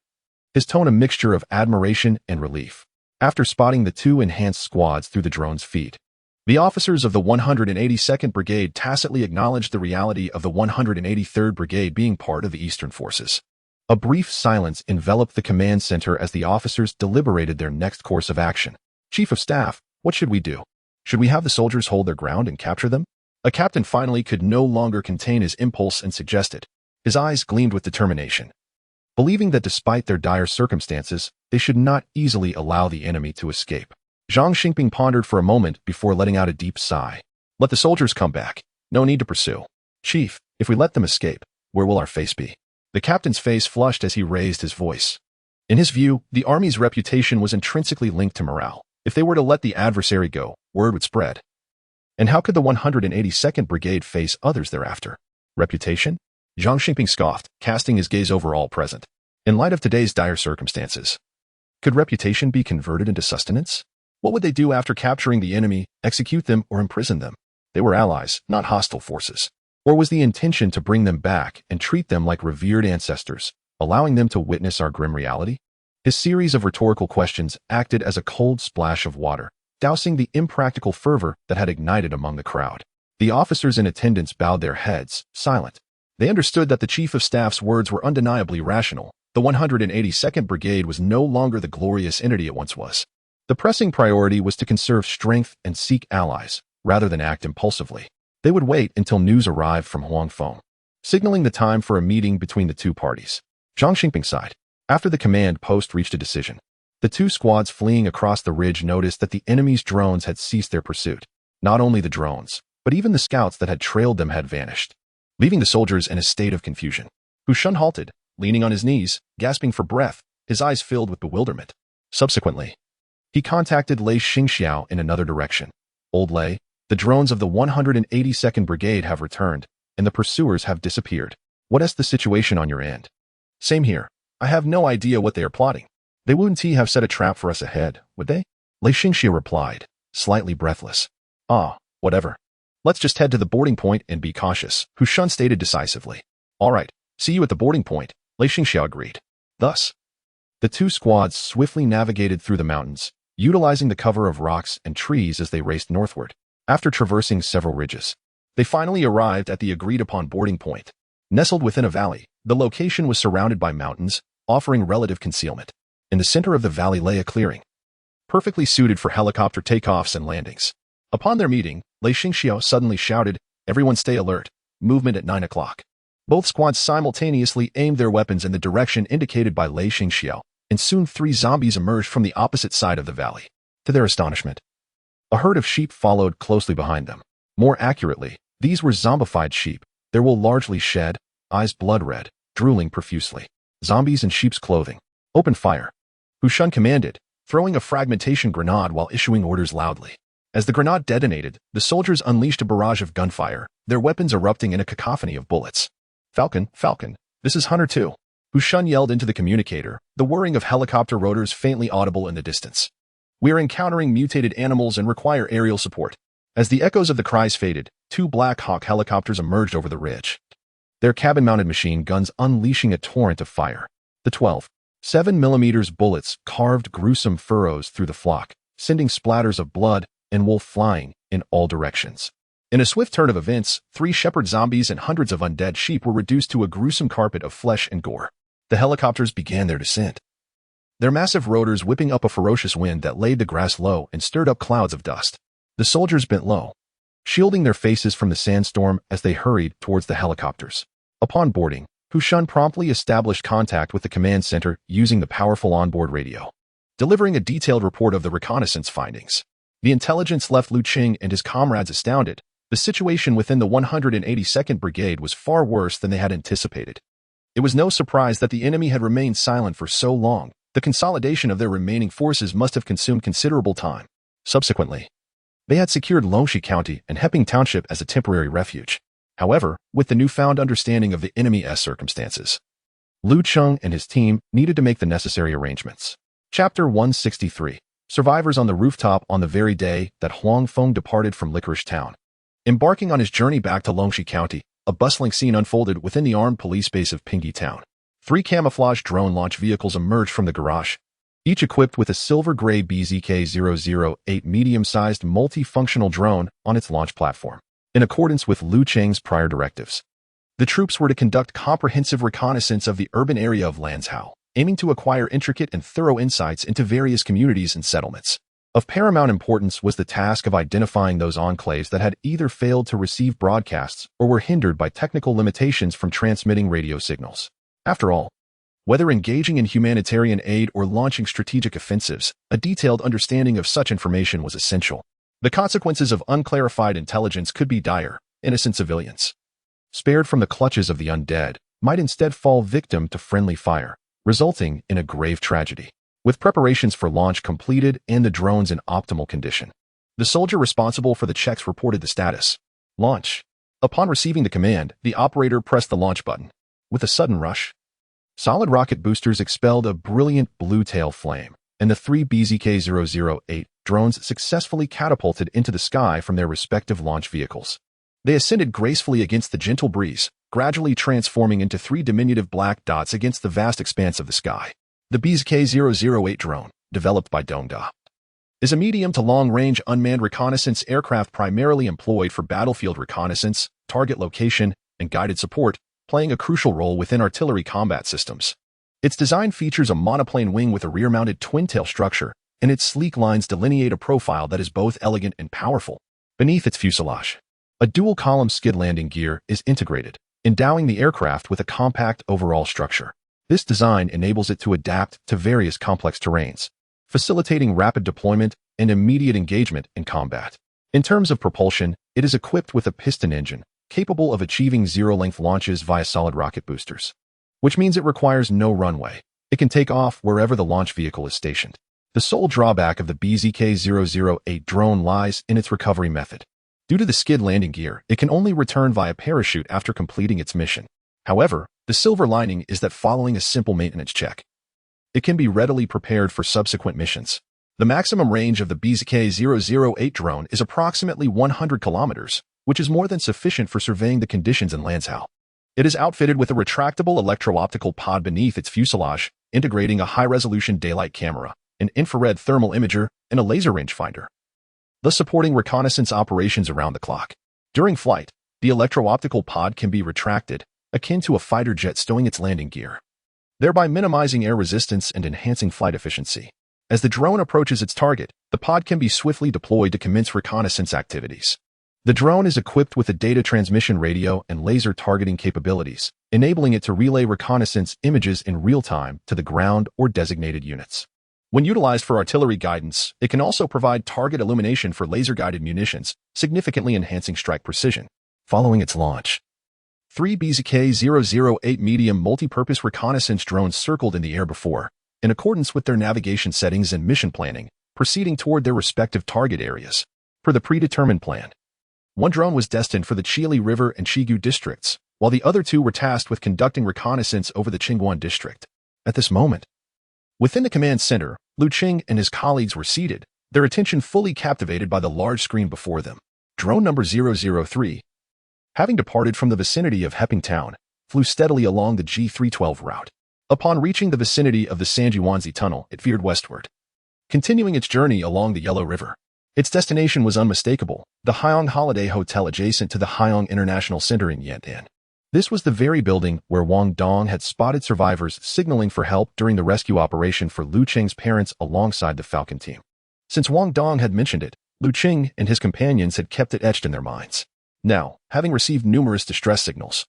his tone a mixture of admiration and relief. After spotting the 2 enhanced squads through the drone's feed, the officers of the 182nd Brigade tacitly acknowledged the reality of the 183rd Brigade being part of the Eastern Forces. A brief silence enveloped the command center as the officers deliberated their next course of action. Chief of Staff, what should we do? Should we have the soldiers hold their ground and capture them? A captain finally could no longer contain his impulse and suggested. His eyes gleamed with determination, believing that despite their dire circumstances, they should not easily allow the enemy to escape. Zhang Xingping pondered for a moment before letting out a deep sigh. Let the soldiers come back. No need to pursue. Chief, if we let them escape, where will our face be? The captain's face flushed as he raised his voice. In his view, the army's reputation was intrinsically linked to morale. If they were to let the adversary go, word would spread. And how could the 182nd Brigade face others thereafter? Reputation? Zhang Xingping scoffed, casting his gaze over all present. In light of today's dire circumstances, could reputation be converted into sustenance? What would they do after capturing the enemy, execute them, or imprison them? They were allies, not hostile forces. Or was the intention to bring them back and treat them like revered ancestors, allowing them to witness our grim reality? His series of rhetorical questions acted as a cold splash of water, dousing the impractical fervor that had ignited among the crowd. The officers in attendance bowed their heads, silent. They understood that the Chief of Staff's words were undeniably rational. The 182nd Brigade was no longer the glorious entity it once was. The pressing priority was to conserve strength and seek allies, rather than act impulsively. They would wait until news arrived from Huangfeng, signaling the time for a meeting between the two parties. Zhang Xingping sighed. After the command post reached a decision, the two squads fleeing across the ridge noticed that the enemy's drones had ceased their pursuit. Not only the drones, but even the scouts that had trailed them had vanished, leaving the soldiers in a state of confusion. Hu Shun halted, leaning on his knees, gasping for breath, his eyes filled with bewilderment. Subsequently, he contacted Lei Xingxiao in another direction. Old Lei, the drones of the 182nd Brigade have returned, and the pursuers have disappeared. What is the situation on your end? Same here. I have no idea what they are plotting. They wouldn't have set a trap for us ahead, would they? Lei Xingxiao replied, slightly breathless. Whatever. Let's just head to the boarding point and be cautious, Hu Shun stated decisively. All right, see you at the boarding point, Lei Xingxiao agreed. Thus, the two squads swiftly navigated through the mountains, utilizing the cover of rocks and trees as they raced northward. After traversing several ridges, they finally arrived at the agreed-upon boarding point. Nestled within a valley, the location was surrounded by mountains, offering relative concealment. In the center of the valley lay a clearing, perfectly suited for helicopter takeoffs and landings. Upon their meeting, Lei Xingxiao suddenly shouted, "Everyone stay alert. Movement at 9 o'clock." Both squads simultaneously aimed their weapons in the direction indicated by Lei Xingxiao, and soon 3 zombies emerged from the opposite side of the valley. To their astonishment, a herd of sheep followed closely behind them. More accurately, these were zombified sheep, their wool largely shed, eyes blood red, drooling profusely. Zombies in sheep's clothing. Open fire. Hu Shun commanded, throwing a fragmentation grenade while issuing orders loudly. As the grenade detonated, the soldiers unleashed a barrage of gunfire, their weapons erupting in a cacophony of bullets. Falcon, this is Hunter 2. Hu Shun yelled into the communicator, the whirring of helicopter rotors faintly audible in the distance. We are encountering mutated animals and require aerial support. As the echoes of the cries faded, 2 Black Hawk helicopters emerged over the ridge, their cabin-mounted machine guns unleashing a torrent of fire. The 12.7mm bullets carved gruesome furrows through the flock, sending splatters of blood and wool flying in all directions. In a swift turn of events, 3 shepherd zombies and hundreds of undead sheep were reduced to a gruesome carpet of flesh and gore. The helicopters began their descent, their massive rotors whipping up a ferocious wind that laid the grass low and stirred up clouds of dust. The soldiers bent low, shielding their faces from the sandstorm as they hurried towards the helicopters. Upon boarding, Hu Shun promptly established contact with the command center using the powerful onboard radio, delivering a detailed report of the reconnaissance findings. The intelligence left Lu Cheng and his comrades astounded. The situation within the 182nd Brigade was far worse than they had anticipated. It was no surprise that the enemy had remained silent for so long. The consolidation of their remaining forces must have consumed considerable time. Subsequently, they had secured Longxi County and Heping Township as a temporary refuge. However, with the newfound understanding of the enemy's circumstances, Lu Cheng and his team needed to make the necessary arrangements. Chapter 163. Survivors on the rooftop on the very day that Huangfeng departed from Licorice Town. Embarking on his journey back to Longxi County, a bustling scene unfolded within the armed police base of Pingy Town. 3 camouflage drone launch vehicles emerged from the garage, each equipped with a silver-gray BZK-008 medium-sized multifunctional drone on its launch platform. In accordance with Lu Cheng's prior directives, the troops were to conduct comprehensive reconnaissance of the urban area of Lanzhou, aiming to acquire intricate and thorough insights into various communities and settlements. Of paramount importance was the task of identifying those enclaves that had either failed to receive broadcasts or were hindered by technical limitations from transmitting radio signals. After all, whether engaging in humanitarian aid or launching strategic offensives, a detailed understanding of such information was essential. The consequences of unclarified intelligence could be dire. Innocent civilians, spared from the clutches of the undead, might instead fall victim to friendly fire, resulting in a grave tragedy. With preparations for launch completed and the drones in optimal condition, the soldier responsible for the checks reported the status. Launch. Upon receiving the command, the operator pressed the launch button. With a sudden rush, solid rocket boosters expelled a brilliant blue tail flame, and the three BZK-008 drones successfully catapulted into the sky from their respective launch vehicles. They ascended gracefully against the gentle breeze, gradually transforming into three diminutive black dots against the vast expanse of the sky. The BZK-008 drone, developed by Dongda, is a medium to long-range unmanned reconnaissance aircraft primarily employed for battlefield reconnaissance, target location, and guided support, playing a crucial role within artillery combat systems. Its design features a monoplane wing with a rear-mounted twin-tail structure, and its sleek lines delineate a profile that is both elegant and powerful. Beneath its fuselage, a dual-column skid landing gear is integrated, endowing the aircraft with a compact overall structure. This design enables it to adapt to various complex terrains, facilitating rapid deployment and immediate engagement in combat. In terms of propulsion, it is equipped with a piston engine, capable of achieving zero-length launches via solid rocket boosters, which means it requires no runway. It can take off wherever the launch vehicle is stationed. The sole drawback of the BZK-008 drone lies in its recovery method. Due to the skid landing gear, it can only return via parachute after completing its mission. However, the silver lining is that following a simple maintenance check, it can be readily prepared for subsequent missions. The maximum range of the BZK-008 drone is approximately 100 kilometers, which is more than sufficient for surveying the conditions in Lanzhou. It is outfitted with a retractable electro-optical pod beneath its fuselage, integrating a high-resolution daylight camera, an infrared thermal imager, and a laser rangefinder, thus supporting reconnaissance operations around the clock. During flight, the electro-optical pod can be retracted, akin to a fighter jet stowing its landing gear, thereby minimizing air resistance and enhancing flight efficiency. As the drone approaches its target, the pod can be swiftly deployed to commence reconnaissance activities. The drone is equipped with a data transmission radio and laser targeting capabilities, enabling it to relay reconnaissance images in real time to the ground or designated units. When utilized for artillery guidance, it can also provide target illumination for laser-guided munitions, significantly enhancing strike precision. Following its launch, three BZK-008 medium multi-purpose reconnaissance drones circled in the air before, in accordance with their navigation settings and mission planning, proceeding toward their respective target areas. Per the predetermined plan, one drone was destined for the Chili River and Chigu districts, while the other two were tasked with conducting reconnaissance over the Qingguan district. At this moment, within the command center, Lu Cheng and his colleagues were seated, their attention fully captivated by the large screen before them. Drone number 003, having departed from the vicinity of Heping Town, flew steadily along the G312 route. Upon reaching the vicinity of the Sanjiwanzi Tunnel, it veered westward, continuing its journey along the Yellow River. Its destination was unmistakable, the Haiyang Holiday Hotel adjacent to the Haiyang International Center in Yan'an. This was the very building where Wang Dong had spotted survivors signaling for help during the rescue operation for Lu Cheng's parents alongside the Falcon team. Since Wang Dong had mentioned it, Lu Cheng and his companions had kept it etched in their minds. Now, having received numerous distress signals,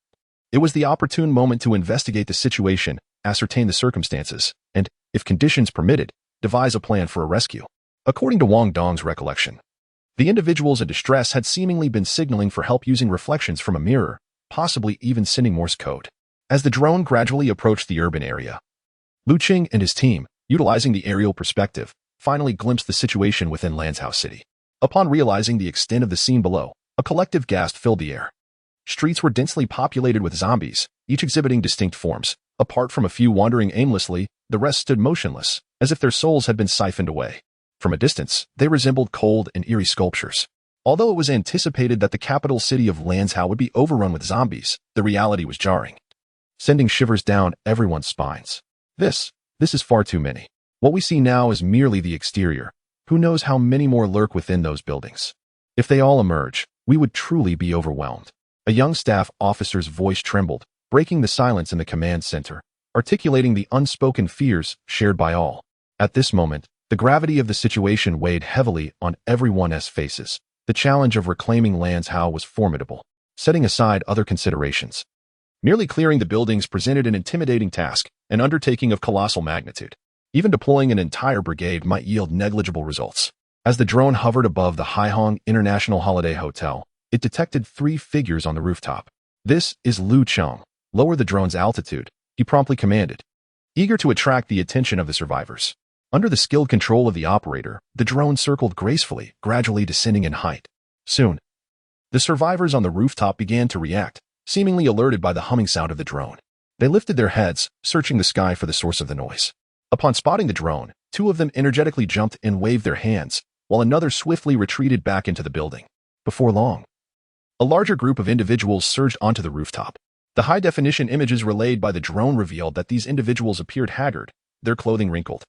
it was the opportune moment to investigate the situation, ascertain the circumstances, and, if conditions permitted, devise a plan for a rescue. According to Wang Dong's recollection, the individuals in distress had seemingly been signaling for help using reflections from a mirror, possibly even sending Morse code. As the drone gradually approached the urban area, Lu Cheng and his team, utilizing the aerial perspective, finally glimpsed the situation within Lanzhou City. Upon realizing the extent of the scene below, a collective gasp filled the air. Streets were densely populated with zombies, each exhibiting distinct forms. Apart from a few wandering aimlessly, the rest stood motionless, as if their souls had been siphoned away. From a distance, they resembled cold and eerie sculptures. Although it was anticipated that the capital city of Lanzhou would be overrun with zombies, the reality was jarring, sending shivers down everyone's spines. This is far too many. What we see now is merely the exterior. Who knows how many more lurk within those buildings? If they all emerge, we would truly be overwhelmed. A young staff officer's voice trembled, breaking the silence in the command center, articulating the unspoken fears shared by all. At this moment, the gravity of the situation weighed heavily on everyone's faces. The challenge of reclaiming Lanzhou was formidable. Setting aside other considerations, merely clearing the buildings presented an intimidating task, an undertaking of colossal magnitude. Even deploying an entire brigade might yield negligible results. As the drone hovered above the Haiyang International Holiday Hotel, it detected three figures on the rooftop. "This is Lu Cheng. Lower the drone's altitude," he promptly commanded, eager to attract the attention of the survivors. Under the skilled control of the operator, the drone circled gracefully, gradually descending in height. Soon, The survivors on the rooftop began to react, seemingly alerted by the humming sound of the drone. They lifted their heads, searching the sky for the source of the noise. Upon spotting the drone, two of them energetically jumped and waved their hands, while another swiftly retreated back into the building. Before long, a larger group of individuals surged onto the rooftop. The high-definition images relayed by the drone revealed that these individuals appeared haggard, their clothing wrinkled,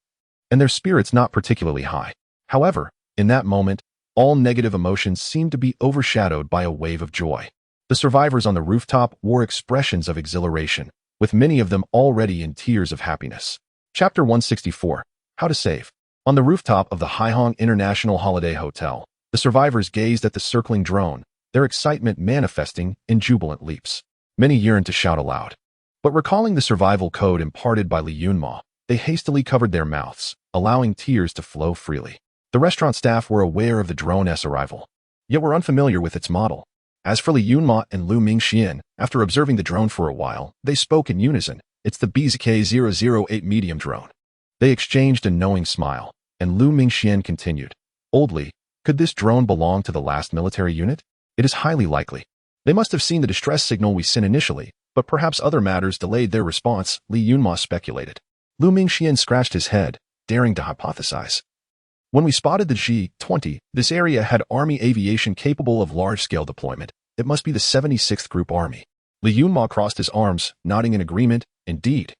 and their spirits not particularly high. However, in that moment, all negative emotions seemed to be overshadowed by a wave of joy. The survivors on the rooftop wore expressions of exhilaration, with many of them already in tears of happiness. Chapter 164. How to Save. On the rooftop of the Haihong International Holiday Hotel, the survivors gazed at the circling drone, their excitement manifesting in jubilant leaps. Many yearned to shout aloud. But recalling the survival code imparted by Li Yunma, they hastily covered their mouths, allowing tears to flow freely. The restaurant staff were aware of the drone's arrival, yet were unfamiliar with its model. As for Li Yunma and Lu Mingxian, after observing the drone for a while, they spoke in unison. It's the BZK-008 medium drone. They exchanged a knowing smile, and Lu Mingxian continued. Oldly, could this drone belong to the last military unit? It is highly likely. They must have seen the distress signal we sent initially, but perhaps other matters delayed their response, Li Yunma speculated. Lu Mingxian scratched his head, daring to hypothesize. When we spotted the G-20, this area had army aviation capable of large-scale deployment. It must be the 76th Group Army. Li Yunma crossed his arms, nodding in agreement. Indeed.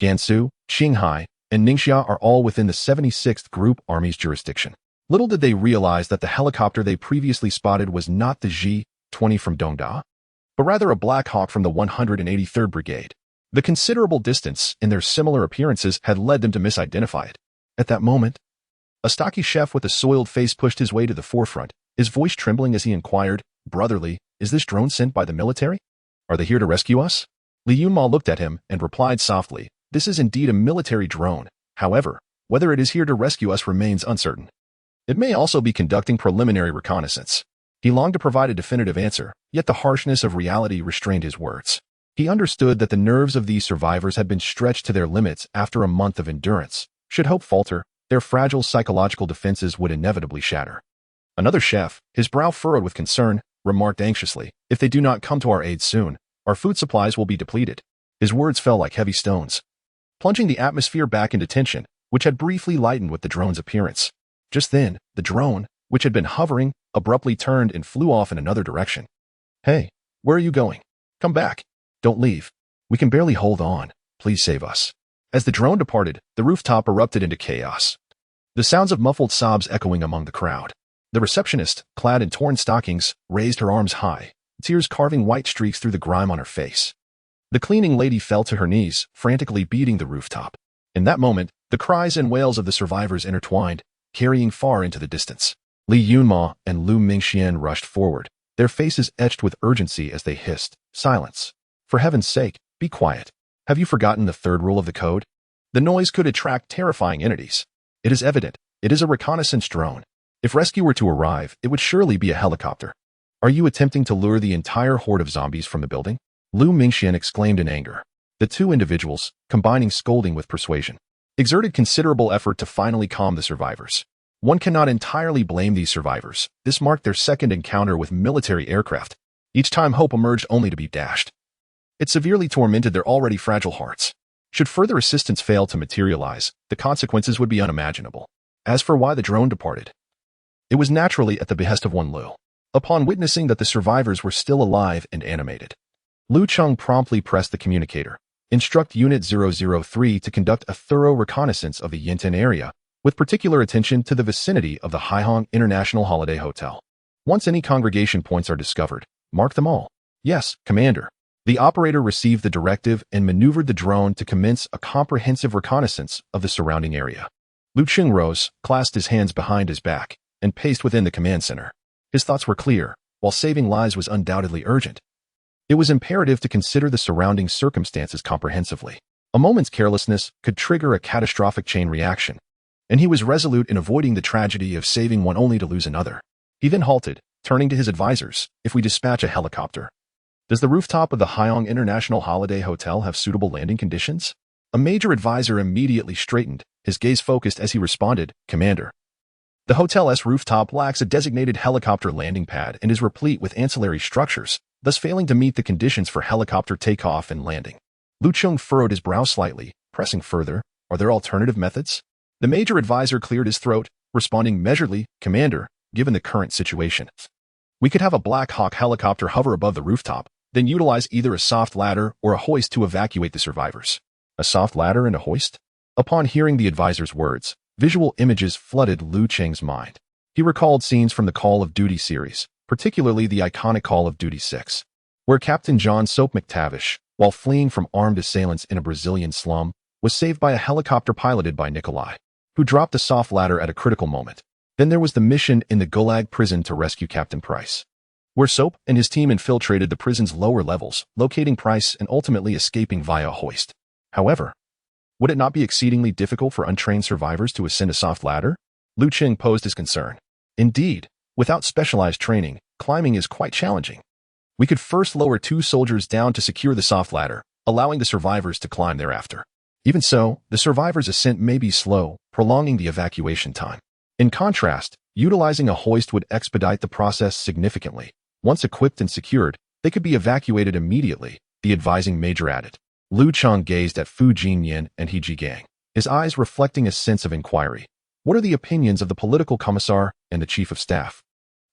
Gansu, Qinghai, and Ningxia are all within the 76th Group Army's jurisdiction. Little did they realize that the helicopter they previously spotted was not the G-20 from Dongda, but rather a Black Hawk from the 183rd Brigade. The considerable distance in their similar appearances had led them to misidentify it. At that moment, a stocky chef with a soiled face pushed his way to the forefront, his voice trembling as he inquired, "Brotherly, is this drone sent by the military? Are they here to rescue us?" Li Yunma looked at him and replied softly, "This is indeed a military drone. However, whether it is here to rescue us remains uncertain. It may also be conducting preliminary reconnaissance." He longed to provide a definitive answer, yet the harshness of reality restrained his words. He understood that the nerves of these survivors had been stretched to their limits after a month of endurance. Should hope falter, their fragile psychological defenses would inevitably shatter. Another chef, his brow furrowed with concern, remarked anxiously, "If they do not come to our aid soon, our food supplies will be depleted." His words fell like heavy stones, plunging the atmosphere back into tension, which had briefly lightened with the drone's appearance. Just then, the drone, which had been hovering, abruptly turned and flew off in another direction. "Hey, where are you going? Come back. Don't leave. We can barely hold on. Please save us." As the drone departed, the rooftop erupted into chaos, the sounds of muffled sobs echoing among the crowd. The receptionist, clad in torn stockings, raised her arms high, tears carving white streaks through the grime on her face. The cleaning lady fell to her knees, frantically beating the rooftop. In that moment, the cries and wails of the survivors intertwined, carrying far into the distance. Li Yunma and Lu Mingxian rushed forward, their faces etched with urgency as they hissed, "Silence. For heaven's sake, be quiet. Have you forgotten the third rule of the code? The noise could attract terrifying entities. It is evident. It is a reconnaissance drone. If rescue were to arrive, it would surely be a helicopter. Are you attempting to lure the entire horde of zombies from the building?" Lu Mingxian exclaimed in anger. The two individuals, combining scolding with persuasion, exerted considerable effort to finally calm the survivors. One cannot entirely blame these survivors. This marked their second encounter with military aircraft. Each time hope emerged only to be dashed. It severely tormented their already fragile hearts. Should further assistance fail to materialize, the consequences would be unimaginable. As for why the drone departed, it was naturally at the behest of one Lu. Upon witnessing that the survivors were still alive and animated, Lu Cheng promptly pressed the communicator. "Instruct Unit 003 to conduct a thorough reconnaissance of the Yintan area, with particular attention to the vicinity of the Haihong International Holiday Hotel. Once any congregation points are discovered, mark them all." "Yes, Commander." The operator received the directive and maneuvered the drone to commence a comprehensive reconnaissance of the surrounding area. Lu Cheng rose, clasped his hands behind his back, and paced within the command center. His thoughts were clear. While saving lives was undoubtedly urgent, it was imperative to consider the surrounding circumstances comprehensively. A moment's carelessness could trigger a catastrophic chain reaction, and he was resolute in avoiding the tragedy of saving one only to lose another. He then halted, turning to his advisors. "If we dispatch a helicopter, does the rooftop of the Haihong International Holiday Hotel have suitable landing conditions?" A major advisor immediately straightened, his gaze focused as he responded, "Commander, The hotel's rooftop lacks a designated helicopter landing pad and is replete with ancillary structures, thus failing to meet the conditions for helicopter takeoff and landing. Lu Cheng furrowed his brow slightly, pressing further. Are there alternative methods? The major advisor cleared his throat, responding measuredly, Commander, given the current situation. We could have a Black Hawk helicopter hover above the rooftop, then utilize either a soft ladder or a hoist to evacuate the survivors. A soft ladder and a hoist? Upon hearing the advisor's words, visual images flooded Lu Cheng's mind. He recalled scenes from the Call of Duty series, particularly the iconic Call of Duty 6, where Captain John Soap McTavish, while fleeing from armed assailants in a Brazilian slum, was saved by a helicopter piloted by Nikolai, who dropped a soft ladder at a critical moment. Then there was the mission in the Gulag prison to rescue Captain Price, where Soap and his team infiltrated the prison's lower levels, locating Price and ultimately escaping via a hoist. However, would it not be exceedingly difficult for untrained survivors to ascend a soft ladder? Lu Cheng posed his concern. Indeed, without specialized training, climbing is quite challenging. We could first lower 2 soldiers down to secure the soft ladder, allowing the survivors to climb thereafter. Even so, the survivors' ascent may be slow, prolonging the evacuation time. In contrast, utilizing a hoist would expedite the process significantly. Once equipped and secured, they could be evacuated immediately, the advising major added. Lu Cheng gazed at Fu Jinyan and He Jigang, his eyes reflecting a sense of inquiry. What are the opinions of the political commissar and the chief of staff?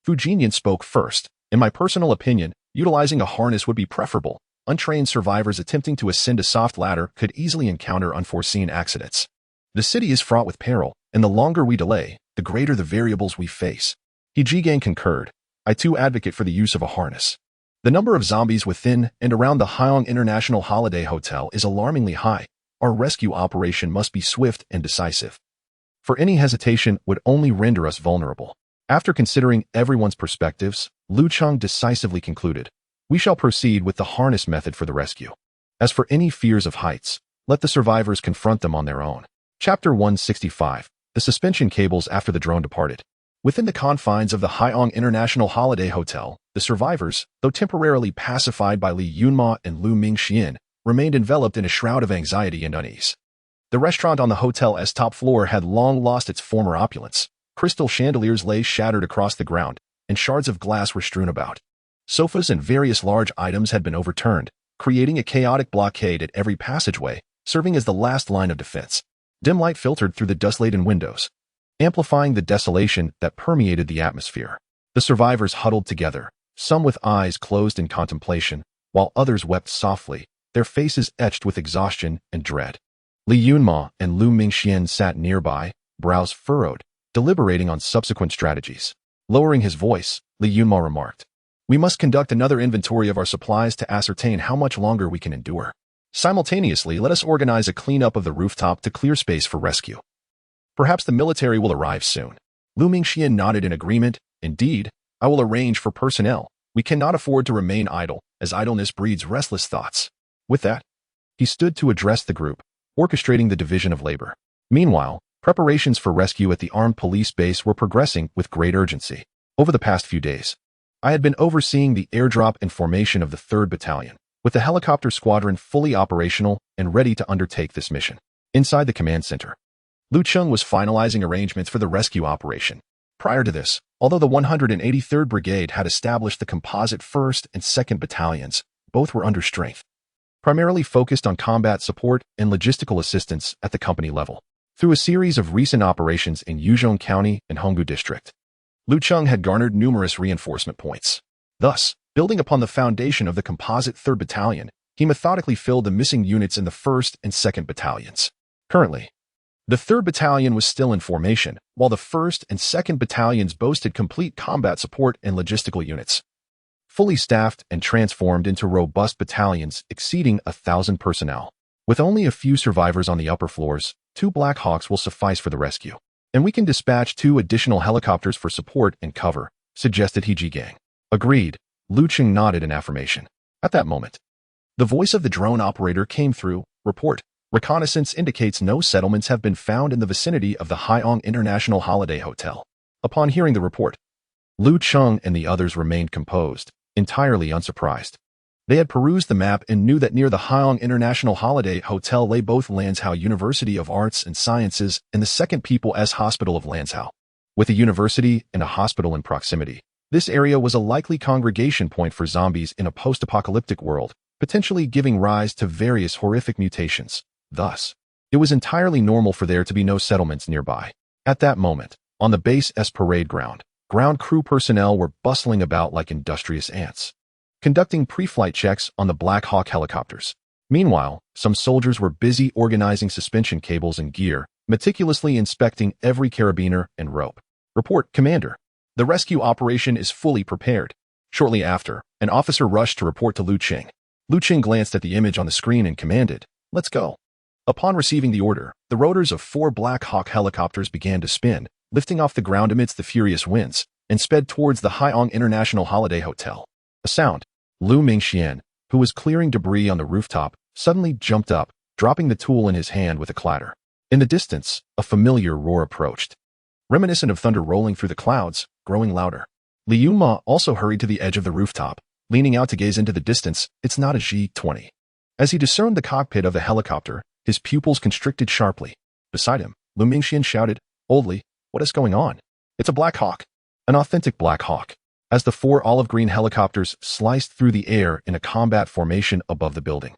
Fu Jinyan spoke first. In my personal opinion, utilizing a harness would be preferable. Untrained survivors attempting to ascend a soft ladder could easily encounter unforeseen accidents. The city is fraught with peril, and the longer we delay, the greater the variables we face. He Jigang concurred. I too advocate for the use of a harness. The number of zombies within and around the Haiyang International Holiday Hotel is alarmingly high. Our rescue operation must be swift and decisive. For any hesitation would only render us vulnerable. After considering everyone's perspectives, Lu Cheng decisively concluded, we shall proceed with the harness method for the rescue. As for any fears of heights, let the survivors confront them on their own. Chapter 165. The suspension cables after the drone departed. Within the confines of the Haiyang International Holiday Hotel, the survivors, though temporarily pacified by Li Yunma and Lu Mingxian, remained enveloped in a shroud of anxiety and unease. The restaurant on the hotel's top floor had long lost its former opulence. Crystal chandeliers lay shattered across the ground, and shards of glass were strewn about. Sofas and various large items had been overturned, creating a chaotic blockade at every passageway, serving as the last line of defense. Dim light filtered through the dust-laden windows, amplifying the desolation that permeated the atmosphere. The survivors huddled together, some with eyes closed in contemplation, while others wept softly, their faces etched with exhaustion and dread. Li Yunma and Lu Mingxian sat nearby, brows furrowed, deliberating on subsequent strategies. Lowering his voice, Li Yunma remarked, we must conduct another inventory of our supplies to ascertain how much longer we can endure. Simultaneously, let us organize a cleanup of the rooftop to clear space for rescue. Perhaps the military will arrive soon. Lu Mingxian nodded in agreement. Indeed, I will arrange for personnel. We cannot afford to remain idle, as idleness breeds restless thoughts. With that, he stood to address the group, orchestrating the division of labor. Meanwhile, preparations for rescue at the armed police base were progressing with great urgency. Over the past few days, I had been overseeing the airdrop and formation of the 3rd Battalion, with the helicopter squadron fully operational and ready to undertake this mission. Inside the command center, Lu Cheng was finalizing arrangements for the rescue operation. Prior to this, although the 183rd Brigade had established the composite 1st and 2nd Battalions, both were under strength, primarily focused on combat support and logistical assistance at the company level. Through a series of recent operations in Yuzhong County and Honggu District, Lu Cheng had garnered numerous reinforcement points. Thus, building upon the foundation of the composite 3rd Battalion, he methodically filled the missing units in the 1st and 2nd Battalions. Currently, the 3rd Battalion was still in formation, while the 1st and 2nd Battalions boasted complete combat support and logistical units, fully staffed and transformed into robust battalions exceeding 1,000 personnel. With only a few survivors on the upper floors, 2 Black Hawks will suffice for the rescue. And we can dispatch 2 additional helicopters for support and cover, suggested He Jigang. Agreed. Lu Cheng nodded in affirmation. At that moment, the voice of the drone operator came through. Report. Reconnaissance indicates no settlements have been found in the vicinity of the Haiyang International Holiday Hotel. Upon hearing the report, Lu Cheng and the others remained composed, entirely unsurprised. They had perused the map and knew that near the Haiyang International Holiday Hotel lay both Lanzhou University of Arts and Sciences and the Second People's Hospital of Lanzhou. With a university and a hospital in proximity, this area was a likely congregation point for zombies in a post-apocalyptic world, potentially giving rise to various horrific mutations. Thus, it was entirely normal for there to be no settlements nearby. At that moment, on the base's parade ground crew personnel were bustling about like industrious ants, conducting pre-flight checks on the Black Hawk helicopters. Meanwhile, some soldiers were busy organizing suspension cables and gear, meticulously inspecting every carabiner and rope. Report, Commander. The rescue operation is fully prepared. Shortly after, an officer rushed to report to Lu Cheng. Lu Cheng glanced at the image on the screen and commanded, "Let's go." Upon receiving the order, the rotors of 4 Black Hawk helicopters began to spin, lifting off the ground amidst the furious winds, and sped towards the Haiong International Holiday Hotel. A sound. Lu Mingxian, who was clearing debris on the rooftop, suddenly jumped up, dropping the tool in his hand with a clatter. In the distance, a familiar roar approached, reminiscent of thunder rolling through the clouds, growing louder. Li Yunma also hurried to the edge of the rooftop, leaning out to gaze into the distance. It's not a G-20. As he discerned the cockpit of the helicopter, his pupils constricted sharply. Beside him, Lu Mingxian shouted, "Oldly, what is going on?" "It's a Black Hawk. An authentic Black Hawk." As the 4 olive-green helicopters sliced through the air in a combat formation above the building,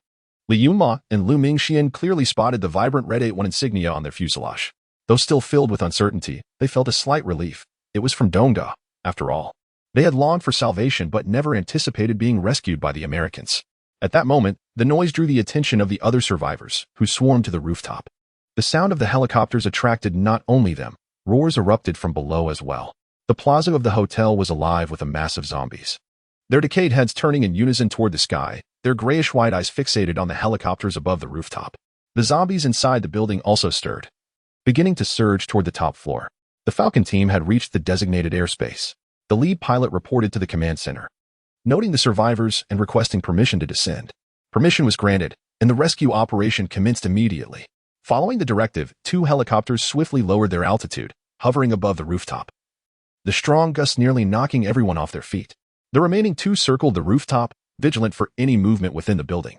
Li Yunma and Lu Mingxian clearly spotted the vibrant red 81 insignia on their fuselage. Though still filled with uncertainty, they felt a slight relief. It was from Dongda, after all. They had longed for salvation but never anticipated being rescued by the Americans. At that moment, the noise drew the attention of the other survivors, who swarmed to the rooftop. The sound of the helicopters attracted not only them, roars erupted from below as well. The plaza of the hotel was alive with a mass of zombies. Their decayed heads turning in unison toward the sky, their grayish-white eyes fixated on the helicopters above the rooftop. The zombies inside the building also stirred, beginning to surge toward the top floor. The Falcon team had reached the designated airspace. The lead pilot reported to the command center, noting the survivors and requesting permission to descend. Permission was granted, and the rescue operation commenced immediately. Following the directive, 2 helicopters swiftly lowered their altitude, hovering above the rooftop, the strong gusts nearly knocking everyone off their feet. The remaining 2 circled the rooftop, vigilant for any movement within the building,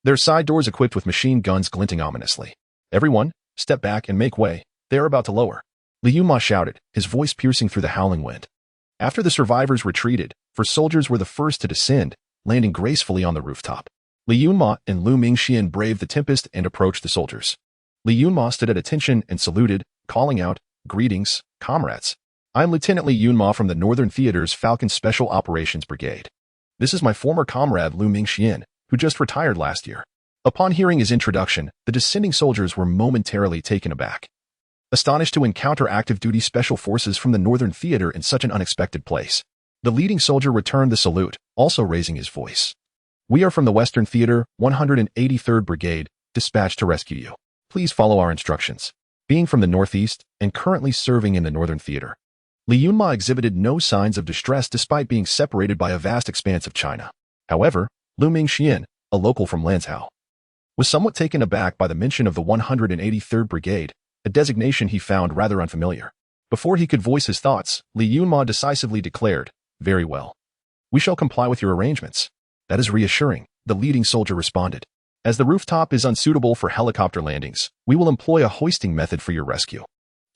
their side doors equipped with machine guns glinting ominously. "Everyone, step back and make way. They are about to lower," Li Yunma shouted, his voice piercing through the howling wind. After the survivors retreated, 4 soldiers were the first to descend, landing gracefully on the rooftop. Li Yunma and Lu Mingxian braved the tempest and approached the soldiers. Li Yunma stood at attention and saluted, calling out, "Greetings, comrades. I am Lieutenant Li Yunma from the Northern Theater's Falcon Special Operations Brigade. This is my former comrade Lu Mingxian, who just retired last year." Upon hearing his introduction, the descending soldiers were momentarily taken aback, astonished to encounter active-duty special forces from the Northern Theater in such an unexpected place. The leading soldier returned the salute, also raising his voice. "We are from the Western Theater, 183rd Brigade, dispatched to rescue you. Please follow our instructions." Being from the Northeast and currently serving in the Northern Theater, Li Yunma exhibited no signs of distress despite being separated by a vast expanse of China. However, Lu Mingxian, a local from Lanzhou, was somewhat taken aback by the mention of the 183rd Brigade, a designation he found rather unfamiliar. Before he could voice his thoughts, Li Yunma decisively declared, "Very well. We shall comply with your arrangements." "That is reassuring," the leading soldier responded. "As the rooftop is unsuitable for helicopter landings, we will employ a hoisting method for your rescue.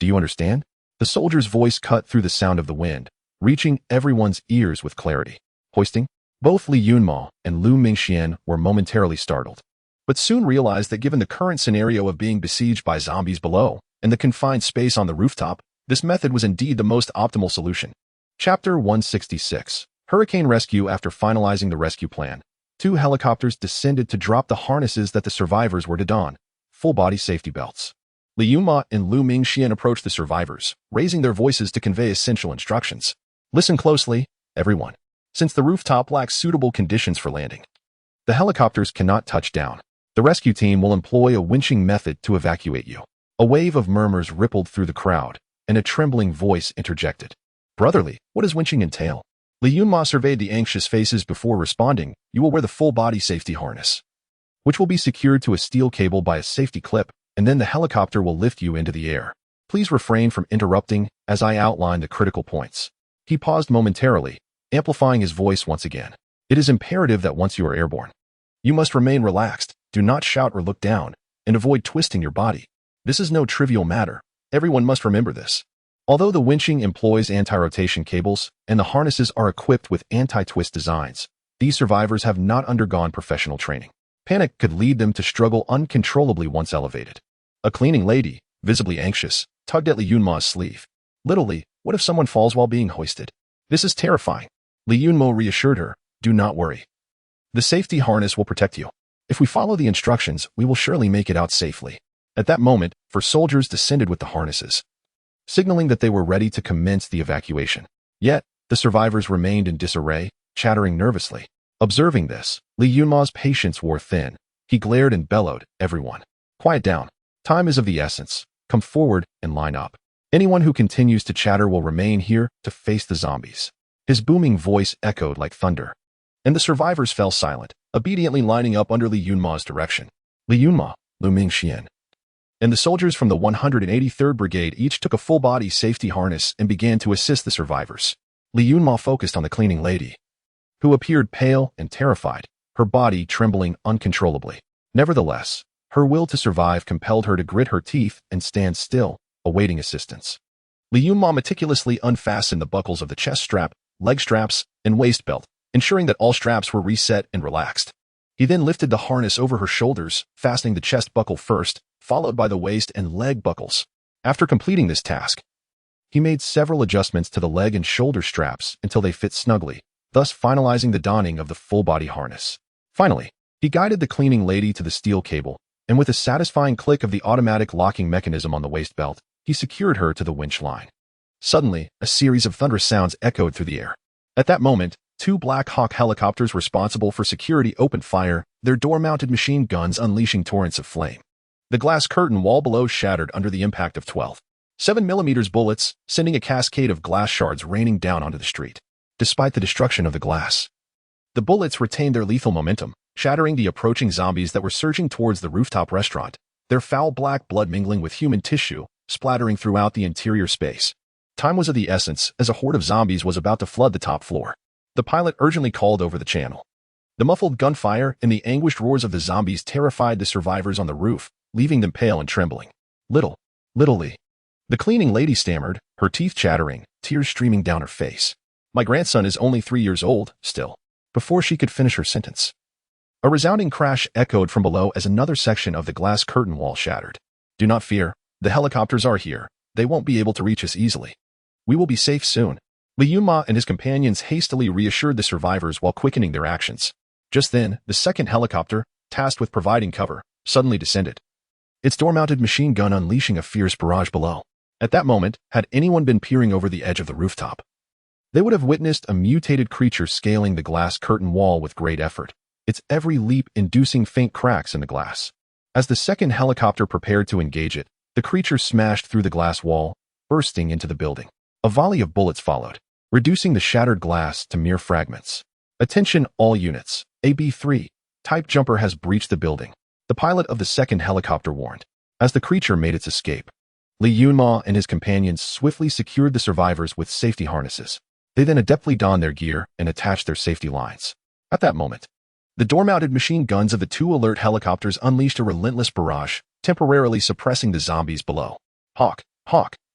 Do you understand?" The soldier's voice cut through the sound of the wind, reaching everyone's ears with clarity. "Hoisting?" Both Li Yunma and Lu Mingxian were momentarily startled, but soon realized that given the current scenario of being besieged by zombies below and the confined space on the rooftop, this method was indeed the most optimal solution. Chapter 166. Hurricane Rescue. After finalizing the rescue plan, 2 helicopters descended to drop the harnesses that the survivors were to don, full-body safety belts. Li Yunma and Lu Mingxian approached the survivors, raising their voices to convey essential instructions. "Listen closely, everyone. Since the rooftop lacks suitable conditions for landing, the helicopters cannot touch down. The rescue team will employ a winching method to evacuate you." A wave of murmurs rippled through the crowd, and a trembling voice interjected, "Brotherly, what does winching entail?" Li Yunma surveyed the anxious faces before responding, "You will wear the full-body safety harness, which will be secured to a steel cable by a safety clip, and then the helicopter will lift you into the air. Please refrain from interrupting as I outline the critical points." He paused momentarily, amplifying his voice once again. "It is imperative that once you are airborne, you must remain relaxed, do not shout or look down, and avoid twisting your body. This is no trivial matter. Everyone must remember this. Although the winching employs anti-rotation cables and the harnesses are equipped with anti-twist designs, these survivors have not undergone professional training. Panic could lead them to struggle uncontrollably once elevated. A cleaning lady, visibly anxious, tugged at Li Yunma's sleeve. "Little Li, what if someone falls while being hoisted? This is terrifying." Li Yunma reassured her, "Do not worry. The safety harness will protect you. If we follow the instructions, we will surely make it out safely." At that moment, four soldiers descended with the harnesses, signaling that they were ready to commence the evacuation. Yet, the survivors remained in disarray, chattering nervously. Observing this, Li Yunma's patience wore thin. He glared and bellowed, "Everyone, quiet down. Time is of the essence. Come forward and line up. Anyone who continues to chatter will remain here to face the zombies." His booming voice echoed like thunder, and the survivors fell silent, obediently lining up under Li Yunma's direction. Li Yunma, Lu Mingxian, and the soldiers from the 183rd Brigade each took a full-body safety harness and began to assist the survivors. Li Yunma focused on the cleaning lady, who appeared pale and terrified, her body trembling uncontrollably. Nevertheless, her will to survive compelled her to grit her teeth and stand still, awaiting assistance. Li Yunma meticulously unfastened the buckles of the chest strap, leg straps, and waist belt, ensuring that all straps were reset and relaxed. He then lifted the harness over her shoulders, fastening the chest buckle first, followed by the waist and leg buckles. After completing this task, he made several adjustments to the leg and shoulder straps until they fit snugly, thus finalizing the donning of the full-body harness. Finally, he guided the cleaning lady to the steel cable, and with a satisfying click of the automatic locking mechanism on the waist belt, he secured her to the winch line. Suddenly, a series of thunderous sounds echoed through the air. At that moment, two Black Hawk helicopters responsible for security opened fire, their door-mounted machine guns unleashing torrents of flame. The glass curtain wall below shattered under the impact of 12 7mm bullets, sending a cascade of glass shards raining down onto the street. Despite the destruction of the glass, the bullets retained their lethal momentum, shattering the approaching zombies that were surging towards the rooftop restaurant, their foul black blood mingling with human tissue, splattering throughout the interior space. Time was of the essence, as a horde of zombies was about to flood the top floor. The pilot urgently called over the channel. The muffled gunfire and the anguished roars of the zombies terrified the survivors on the roof, leaving them pale and trembling. Little Li. The cleaning lady stammered, her teeth chattering, tears streaming down her face. "My grandson is only 3 years old, still." Before she could finish her sentence, a resounding crash echoed from below as another section of the glass curtain wall shattered. "Do not fear. The helicopters are here. They won't be able to reach us easily. We will be safe soon." Li Yunma and his companions hastily reassured the survivors while quickening their actions. Just then, the second helicopter, tasked with providing cover, suddenly descended, its door-mounted machine gun unleashing a fierce barrage below. At that moment, had anyone been peering over the edge of the rooftop, they would have witnessed a mutated creature scaling the glass curtain wall with great effort, its every leap inducing faint cracks in the glass. As the second helicopter prepared to engage it, the creature smashed through the glass wall, bursting into the building. A volley of bullets followed, reducing the shattered glass to mere fragments. "Attention all units. AB-3, type jumper has breached the building," the pilot of the second helicopter warned. As the creature made its escape, Li Yunma and his companions swiftly secured the survivors with safety harnesses. They then adeptly donned their gear and attached their safety lines. At that moment, the door-mounted machine guns of the two alert helicopters unleashed a relentless barrage, temporarily suppressing the zombies below. Hawk,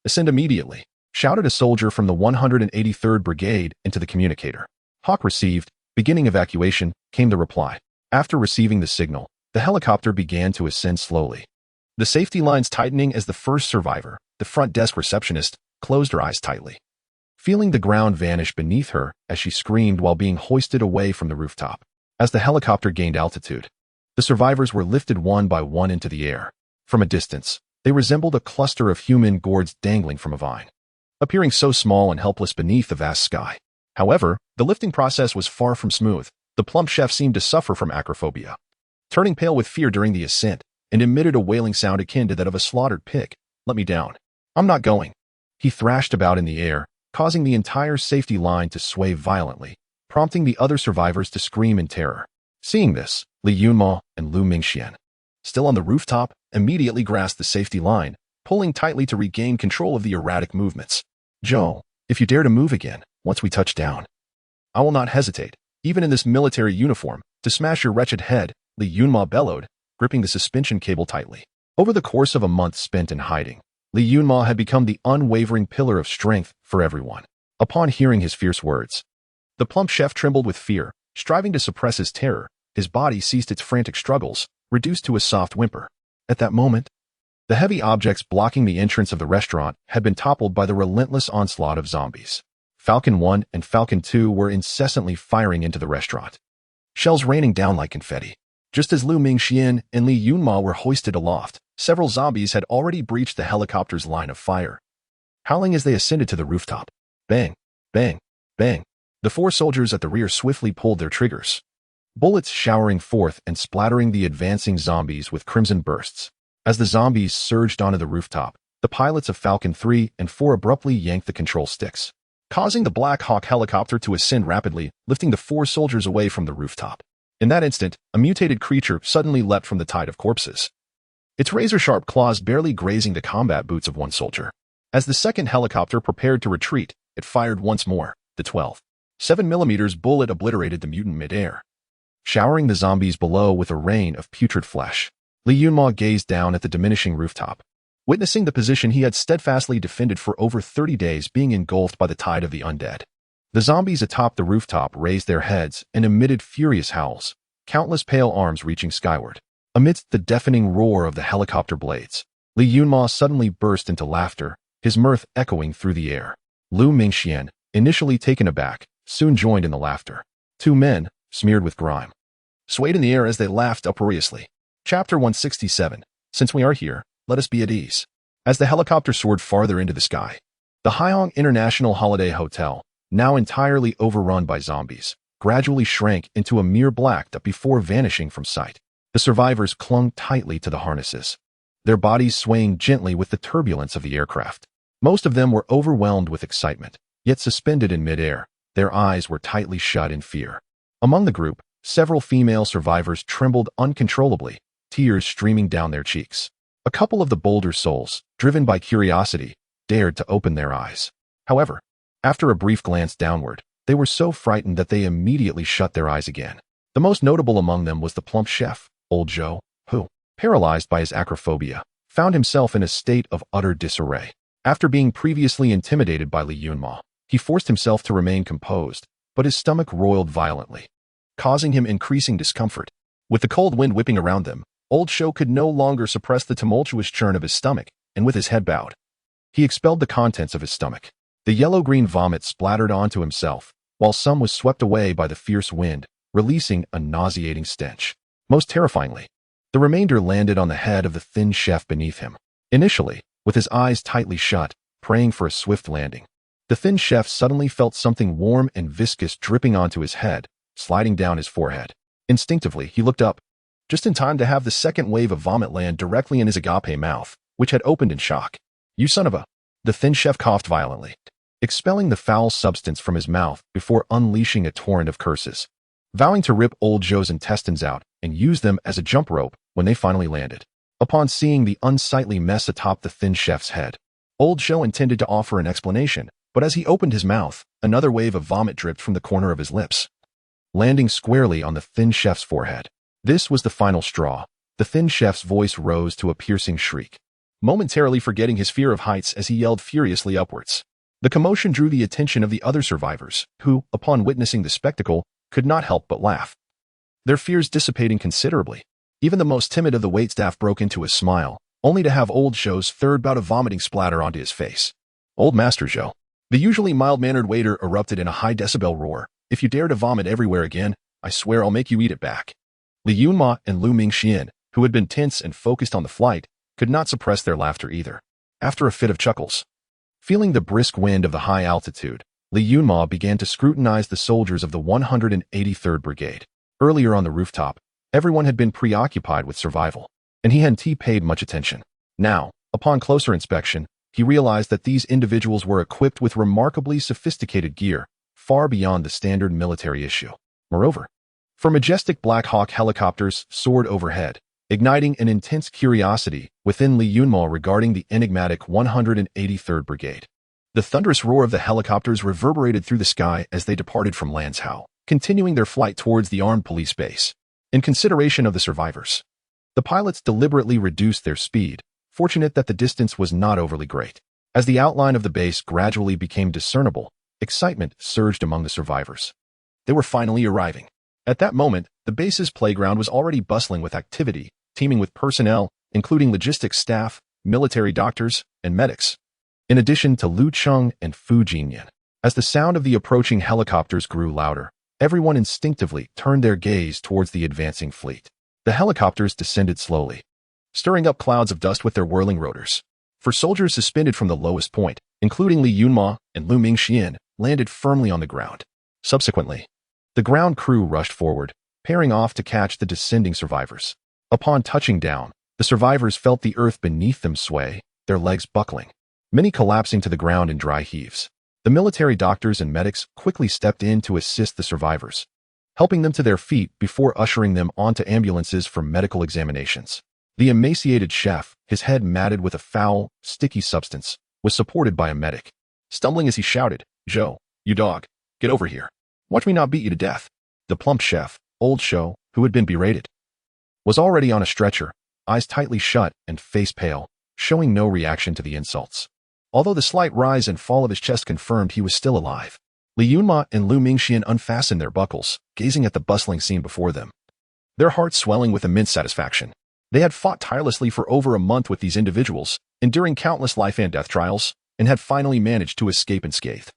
ascend immediately," shouted a soldier from the 183rd Brigade into the communicator. Hawk received. Beginning evacuation, came the reply. After receiving the signal, the helicopter began to ascend slowly, the safety lines tightening as the first survivor, the front desk receptionist, closed her eyes tightly, feeling the ground vanish beneath her as she screamed while being hoisted away from the rooftop. As the helicopter gained altitude, the survivors were lifted one by one into the air. From a distance, they resembled a cluster of human gourds dangling from a vine, appearing so small and helpless beneath the vast sky. However, the lifting process was far from smooth. The plump chef seemed to suffer from acrophobia, turning pale with fear during the ascent, and emitted a wailing sound akin to that of a slaughtered pig. "Let me down. I'm not going." He thrashed about in the air, causing the entire safety line to sway violently, prompting the other survivors to scream in terror. Seeing this, Li Yunma and Lu Mingxian, still on the rooftop, immediately grasped the safety line, pulling tightly to regain control of the erratic movements. "Joe, if you dare to move again, once we touch down, I will not hesitate, even in this military uniform, to smash your wretched head," Li Yunma bellowed, gripping the suspension cable tightly. Over the course of a month spent in hiding, Li Yunma had become the unwavering pillar of strength for everyone. Upon hearing his fierce words, the plump chef trembled with fear, striving to suppress his terror. His body ceased its frantic struggles, reduced to a soft whimper. At that moment, the heavy objects blocking the entrance of the restaurant had been toppled by the relentless onslaught of zombies. Falcon 1 and Falcon 2 were incessantly firing into the restaurant, shells raining down like confetti. Just as Lu Mingxian and Li Yunma were hoisted aloft, several zombies had already breached the helicopter's line of fire, howling as they ascended to the rooftop. Bang, bang, bang. The 4 soldiers at the rear swiftly pulled their triggers, bullets showering forth and splattering the advancing zombies with crimson bursts. As the zombies surged onto the rooftop, the pilots of Falcon 3 and 4 abruptly yanked the control sticks, causing the Black Hawk helicopter to ascend rapidly, lifting the 4 soldiers away from the rooftop. In that instant, a mutated creature suddenly leapt from the tide of corpses, its razor-sharp claws barely grazing the combat boots of one soldier. As the second helicopter prepared to retreat, it fired once more. The 12.7mm bullet obliterated the mutant midair, showering the zombies below with a rain of putrid flesh. Li Yunma gazed down at the diminishing rooftop, witnessing the position he had steadfastly defended for over 30 days being engulfed by the tide of the undead. The zombies atop the rooftop raised their heads and emitted furious howls, countless pale arms reaching skyward. Amidst the deafening roar of the helicopter blades, Li Yunma suddenly burst into laughter, his mirth echoing through the air. Lu Mingxian, initially taken aback, soon joined in the laughter. 2 men, smeared with grime, swayed in the air as they laughed uproariously. Chapter 167. Since we are here, let us be at ease. As the helicopter soared farther into the sky, the Haiyang International Holiday Hotel, now entirely overrun by zombies, gradually shrank into a mere black dot before vanishing from sight. The survivors clung tightly to the harnesses, their bodies swaying gently with the turbulence of the aircraft. Most of them were overwhelmed with excitement, yet suspended in midair. Their eyes were tightly shut in fear. Among the group, several female survivors trembled uncontrollably, tears streaming down their cheeks. A couple of the bolder souls, driven by curiosity, dared to open their eyes. However, after a brief glance downward, they were so frightened that they immediately shut their eyes again. The most notable among them was the plump chef, Old Zhou, who, paralyzed by his acrophobia, found himself in a state of utter disarray. After being previously intimidated by Li Yunma, he forced himself to remain composed, but his stomach roiled violently, causing him increasing discomfort. With the cold wind whipping around them, Old Zhou could no longer suppress the tumultuous churn of his stomach, and with his head bowed, he expelled the contents of his stomach. The yellow-green vomit splattered onto himself, while some was swept away by the fierce wind, releasing a nauseating stench. Most terrifyingly, the remainder landed on the head of the thin chef beneath him. Initially, with his eyes tightly shut, praying for a swift landing, the thin chef suddenly felt something warm and viscous dripping onto his head, sliding down his forehead. Instinctively, he looked up, just in time to have the second wave of vomit land directly in his agape mouth, which had opened in shock. "You son of a..." The thin chef coughed violently, expelling the foul substance from his mouth before unleashing a torrent of curses, vowing to rip Old Zhou's intestines out and use them as a jump rope when they finally landed. Upon seeing the unsightly mess atop the thin chef's head, Old Zhou intended to offer an explanation, but as he opened his mouth, another wave of vomit dripped from the corner of his lips, landing squarely on the thin chef's forehead. This was the final straw. The thin chef's voice rose to a piercing shriek, momentarily forgetting his fear of heights as he yelled furiously upwards. The commotion drew the attention of the other survivors, who, upon witnessing the spectacle, could not help but laugh, their fears dissipating considerably. Even the most timid of the waitstaff broke into a smile, only to have Old Zhou's third bout of vomiting splatter onto his face. "Old Master Zhou." The usually mild-mannered waiter erupted in a high-decibel roar. "If you dare to vomit everywhere again, I swear I'll make you eat it back." Li Yunma and Lu Mingxian, who had been tense and focused on the flight, could not suppress their laughter either. After a fit of chuckles, feeling the brisk wind of the high altitude, Li Yunma began to scrutinize the soldiers of the 183rd Brigade. Earlier on the rooftop, everyone had been preoccupied with survival, and he hadn't paid much attention. Now, upon closer inspection, he realized that these individuals were equipped with remarkably sophisticated gear, far beyond the standard military issue. Moreover, four majestic Black Hawk helicopters soared overhead, igniting an intense curiosity within Li Yunma regarding the enigmatic 183rd Brigade. The thunderous roar of the helicopters reverberated through the sky as they departed from Lanzhou, continuing their flight towards the armed police base. In consideration of the survivors, the pilots deliberately reduced their speed, fortunate that the distance was not overly great. As the outline of the base gradually became discernible, excitement surged among the survivors. They were finally arriving. At that moment, the base's playground was already bustling with activity, teeming with personnel, including logistics staff, military doctors, and medics. In addition to Lu Cheng and Fu Jinyan. As the sound of the approaching helicopters grew louder, everyone instinctively turned their gaze towards the advancing fleet. The helicopters descended slowly, stirring up clouds of dust with their whirling rotors. For soldiers suspended from the lowest point, including Li Yunma and Lu Mingxian, landed firmly on the ground. Subsequently, the ground crew rushed forward, pairing off to catch the descending survivors. Upon touching down, the survivors felt the earth beneath them sway, their legs buckling, many collapsing to the ground in dry heaves. The military doctors and medics quickly stepped in to assist the survivors, helping them to their feet before ushering them onto ambulances for medical examinations. The emaciated chef, his head matted with a foul, sticky substance, was supported by a medic. Stumbling as he shouted, "Joe, you dog, get over here. Watch me not beat you to death." The plump chef, old Shou, who had been berated, was already on a stretcher, eyes tightly shut and face pale, showing no reaction to the insults. Although the slight rise and fall of his chest confirmed he was still alive. Li Yunma and Lu Mingxian unfastened their buckles, gazing at the bustling scene before them, their hearts swelling with immense satisfaction. They had fought tirelessly for over a month with these individuals, enduring countless life and death trials, and had finally managed to escape unscathed.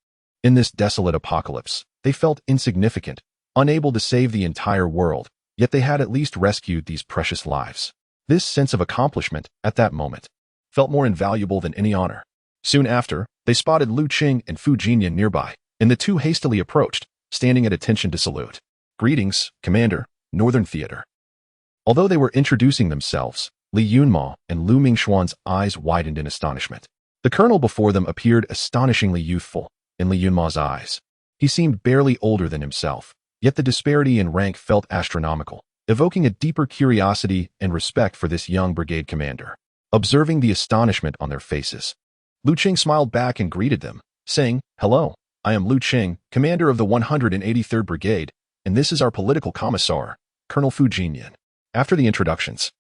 In this desolate apocalypse, they felt insignificant, unable to save the entire world, yet they had at least rescued these precious lives. This sense of accomplishment, at that moment, felt more invaluable than any honor. Soon after, they spotted Lu Cheng and Fu Jinyan nearby, and the two hastily approached, standing at attention to salute. "Greetings, Commander, Northern Theater." Although they were introducing themselves, Li Yunma and Lu Mingxuan's eyes widened in astonishment. The colonel before them appeared astonishingly youthful, in Li Yunma's eyes. He seemed barely older than himself, yet the disparity in rank felt astronomical, evoking a deeper curiosity and respect for this young brigade commander. Observing the astonishment on their faces, Lu Cheng smiled back and greeted them, saying, "Hello, I am Lu Cheng, commander of the 183rd Brigade, and this is our political commissar, Colonel Fu Jinyan." After the introductions,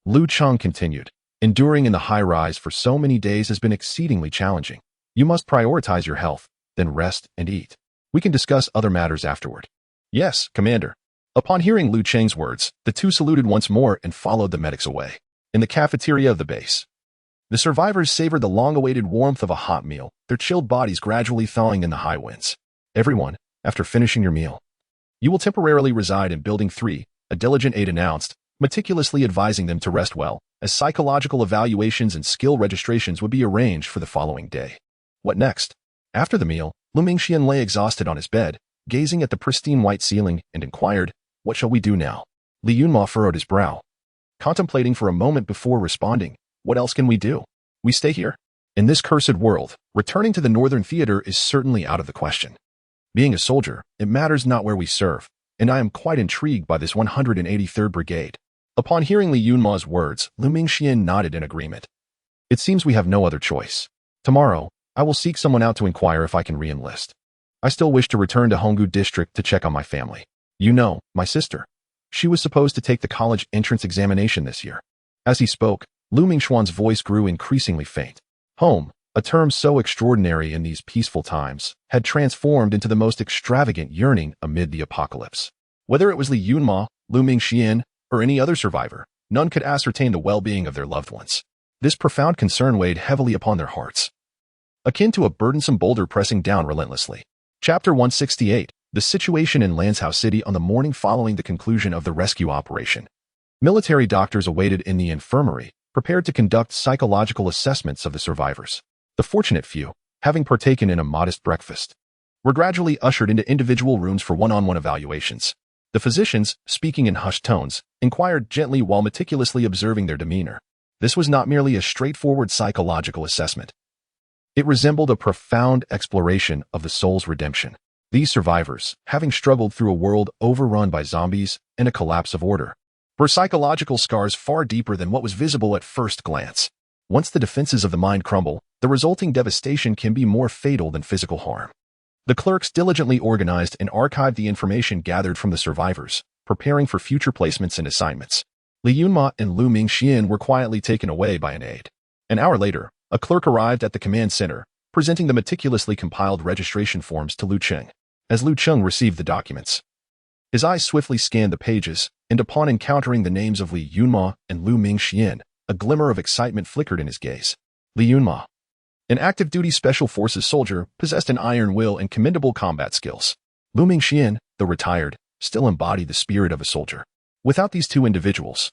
Lu Cheng continued, "Enduring in the high rise for so many days has been exceedingly challenging. You must prioritize your health, then rest and eat. We can discuss other matters afterward." "Yes, Commander." Upon hearing Lu Cheng's words, the two saluted once more and followed the medics away. In the cafeteria of the base, the survivors savored the long-awaited warmth of a hot meal, their chilled bodies gradually thawing in the high winds. "Everyone, after finishing your meal, you will temporarily reside in Building 3, a diligent aide announced, meticulously advising them to rest well, as psychological evaluations and skill registrations would be arranged for the following day. What next? After the meal, Lu Mingxian lay exhausted on his bed, gazing at the pristine white ceiling, and inquired, "What shall we do now?" Li Yunma furrowed his brow, contemplating for a moment before responding, "What else can we do? We stay here. In this cursed world, returning to the Northern Theater is certainly out of the question. Being a soldier, it matters not where we serve, and I am quite intrigued by this 183rd Brigade." Upon hearing Li Yunma's words, Lu Mingxian nodded in agreement. "It seems we have no other choice. Tomorrow, I will seek someone out to inquire if I can re-enlist. I still wish to return to Honggu District to check on my family. You know, my sister. She was supposed to take the college entrance examination this year." As he spoke, Lu Mingxuan's voice grew increasingly faint. Home, a term so extraordinary in these peaceful times, had transformed into the most extravagant yearning amid the apocalypse. Whether it was Li Yunma, Lu Mingxian, or any other survivor, none could ascertain the well-being of their loved ones. This profound concern weighed heavily upon their hearts, akin to a burdensome boulder pressing down relentlessly. Chapter 168, The Situation in Lanzhou City on the morning following the conclusion of the rescue operation. Military doctors awaited in the infirmary, prepared to conduct psychological assessments of the survivors. The fortunate few, having partaken in a modest breakfast, were gradually ushered into individual rooms for one-on-one evaluations. The physicians, speaking in hushed tones, inquired gently while meticulously observing their demeanor. This was not merely a straightforward psychological assessment. It resembled a profound exploration of the soul's redemption. These survivors, having struggled through a world overrun by zombies and a collapse of order, were psychological scars far deeper than what was visible at first glance. Once the defenses of the mind crumble, the resulting devastation can be more fatal than physical harm. The clerks diligently organized and archived the information gathered from the survivors, preparing for future placements and assignments. Li Yunma and Lu Mingxian were quietly taken away by an aide. An hour later, a clerk arrived at the command center, presenting the meticulously compiled registration forms to Lu Cheng. As Lu Cheng received the documents, his eyes swiftly scanned the pages, and upon encountering the names of Li Yunma and Lu Mingxian, a glimmer of excitement flickered in his gaze. Li Yunma, an active-duty Special Forces soldier, possessed an iron will and commendable combat skills. Lu Mingxian, though retired, still embodied the spirit of a soldier. Without these two individuals,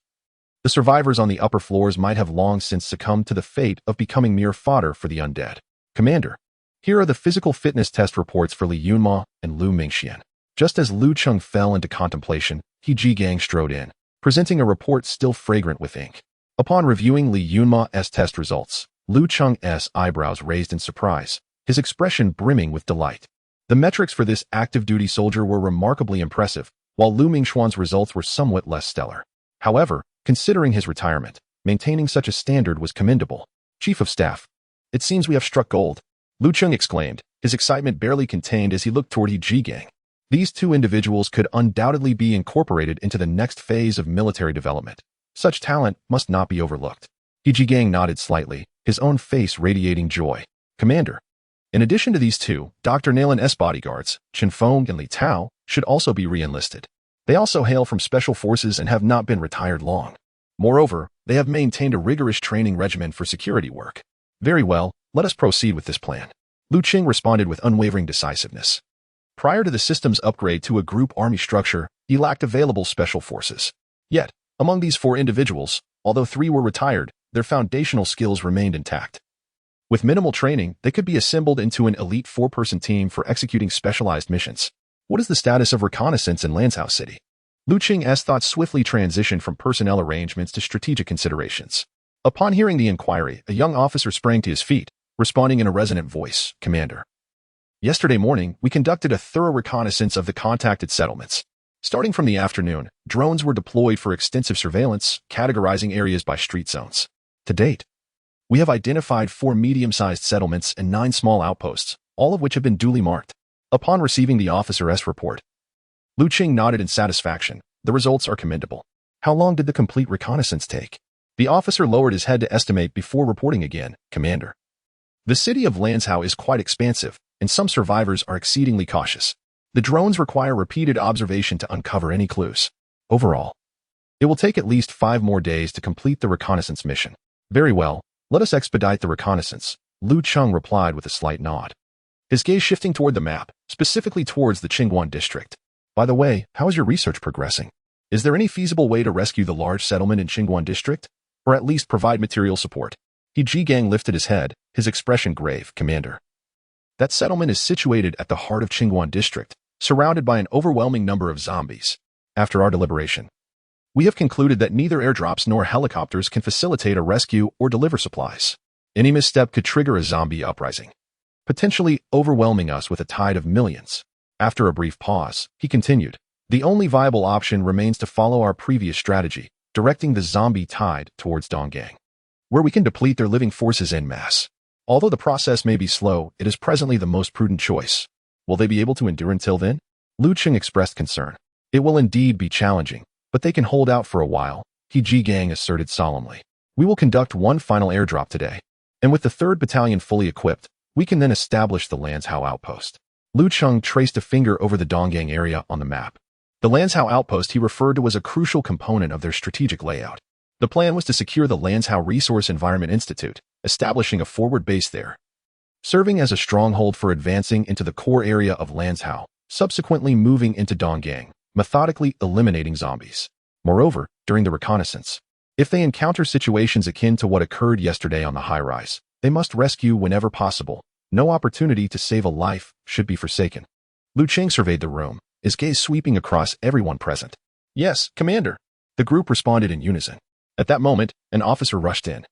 the survivors on the upper floors might have long since succumbed to the fate of becoming mere fodder for the undead. Commander, here are the physical fitness test reports for Li Yunma and Lu Mingxian. Just as Lu Cheng fell into contemplation, He Jigang strode in, presenting a report still fragrant with ink. Upon reviewing Li Yunma's test results, Lu Cheng's eyebrows raised in surprise, his expression brimming with delight. The metrics for this active-duty soldier were remarkably impressive, while Lu Mingxian's results were somewhat less stellar. However, considering his retirement, maintaining such a standard was commendable. Chief of Staff, it seems we have struck gold, Lu Cheng exclaimed, his excitement barely contained as he looked toward He Jigang. These two individuals could undoubtedly be incorporated into the next phase of military development. Such talent must not be overlooked. He Jigang nodded slightly, his own face radiating joy. Commander, in addition to these two, Dr. Nalin's bodyguards, Chen Feng and Li Tao, should also be re-enlisted. They also hail from Special Forces and have not been retired long. Moreover, they have maintained a rigorous training regimen for security work. Very well, let us proceed with this plan. Lu Cheng responded with unwavering decisiveness. Prior to the system's upgrade to a group army structure, he lacked available special forces. Yet, among these four individuals, although three were retired, their foundational skills remained intact. With minimal training, they could be assembled into an elite four-person team for executing specialized missions. What is the status of reconnaissance in Lanzhou City? Lu Cheng's thoughts swiftly transitioned from personnel arrangements to strategic considerations. Upon hearing the inquiry, a young officer sprang to his feet, responding in a resonant voice, Commander. Yesterday morning, we conducted a thorough reconnaissance of the contacted settlements. Starting from the afternoon, drones were deployed for extensive surveillance, categorizing areas by street zones. To date, we have identified 4 medium-sized settlements and 9 small outposts, all of which have been duly marked. Upon receiving the officer's report, Lu Cheng nodded in satisfaction. The results are commendable. How long did the complete reconnaissance take? The officer lowered his head to estimate before reporting again, Commander. The city of Lanzhou is quite expansive, and some survivors are exceedingly cautious. The drones require repeated observation to uncover any clues. Overall, it will take at least 5 more days to complete the reconnaissance mission. Very well, let us expedite the reconnaissance, Lu Cheng replied with a slight nod. His gaze shifting toward the map, specifically towards the Qingguan district. By the way, how is your research progressing? Is there any feasible way to rescue the large settlement in Qingguan district? Or at least provide material support? He Jigang lifted his head, his expression grave, Commander. That settlement is situated at the heart of Qingguan district, surrounded by an overwhelming number of zombies. After our deliberation, we have concluded that neither airdrops nor helicopters can facilitate a rescue or deliver supplies. Any misstep could trigger a zombie uprising, potentially overwhelming us with a tide of millions. After a brief pause, he continued, the only viable option remains to follow our previous strategy, directing the zombie tide towards Donggang, where we can deplete their living forces en masse. Although the process may be slow, it is presently the most prudent choice. Will they be able to endure until then? Lu Cheng expressed concern. It will indeed be challenging, but they can hold out for a while, He Jigang asserted solemnly. We will conduct one final airdrop today, and with the 3rd Battalion fully equipped, we can then establish the Lanzhou outpost. Lu Cheng traced a finger over the Donggang area on the map. The Lanzhou outpost he referred to as a crucial component of their strategic layout. The plan was to secure the Lanzhou Resource Environment Institute, establishing a forward base there, serving as a stronghold for advancing into the core area of Lanzhou, subsequently moving into Donggang, methodically eliminating zombies. Moreover, during the reconnaissance, if they encounter situations akin to what occurred yesterday on the high-rise, they must rescue whenever possible. No opportunity to save a life should be forsaken. Lu Cheng surveyed the room, his gaze sweeping across everyone present. Yes, Commander. The group responded in unison. At that moment, an officer rushed in,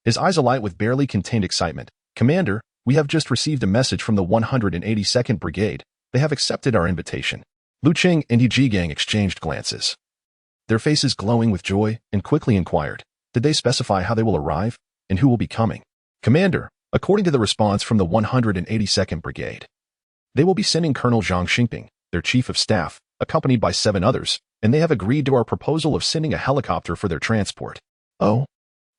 his eyes alight with barely contained excitement. Commander, we have just received a message from the 182nd Brigade. They have accepted our invitation. Lu Cheng and He Jigang exchanged glances, their faces glowing with joy, and quickly inquired, did they specify how they will arrive, and who will be coming? Commander, according to the response from the 182nd Brigade, they will be sending Colonel Zhang Xingping, their Chief of Staff, accompanied by 7 others, and they have agreed to our proposal of sending a helicopter for their transport. Oh,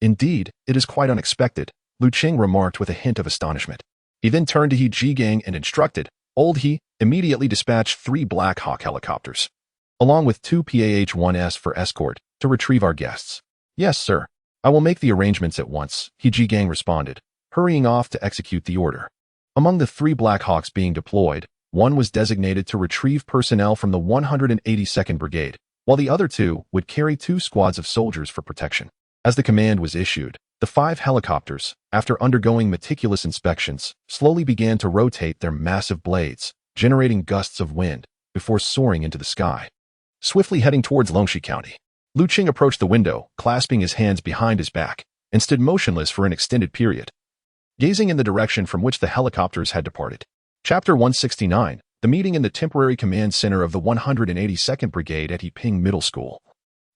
Indeed, it is quite unexpected, Cheng remarked with a hint of astonishment. He then turned to He Jigang and instructed, Old He, immediately dispatch 3 Black Hawk helicopters, along with 2 PAH-1S for escort, to retrieve our guests. Yes, sir. I will make the arrangements at once, He Jigang responded, hurrying off to execute the order. Among the 3 Black Hawks being deployed, one was designated to retrieve personnel from the 182nd Brigade, while the other 2 would carry 2 squads of soldiers for protection. As the command was issued, the 5 helicopters, after undergoing meticulous inspections, slowly began to rotate their massive blades, generating gusts of wind, before soaring into the sky. Swiftly heading towards Longxi County, Cheng approached the window, clasping his hands behind his back, and stood motionless for an extended period, gazing in the direction from which the helicopters had departed. Chapter 169, the meeting in the temporary command center of the 182nd Brigade at Yiping Middle School.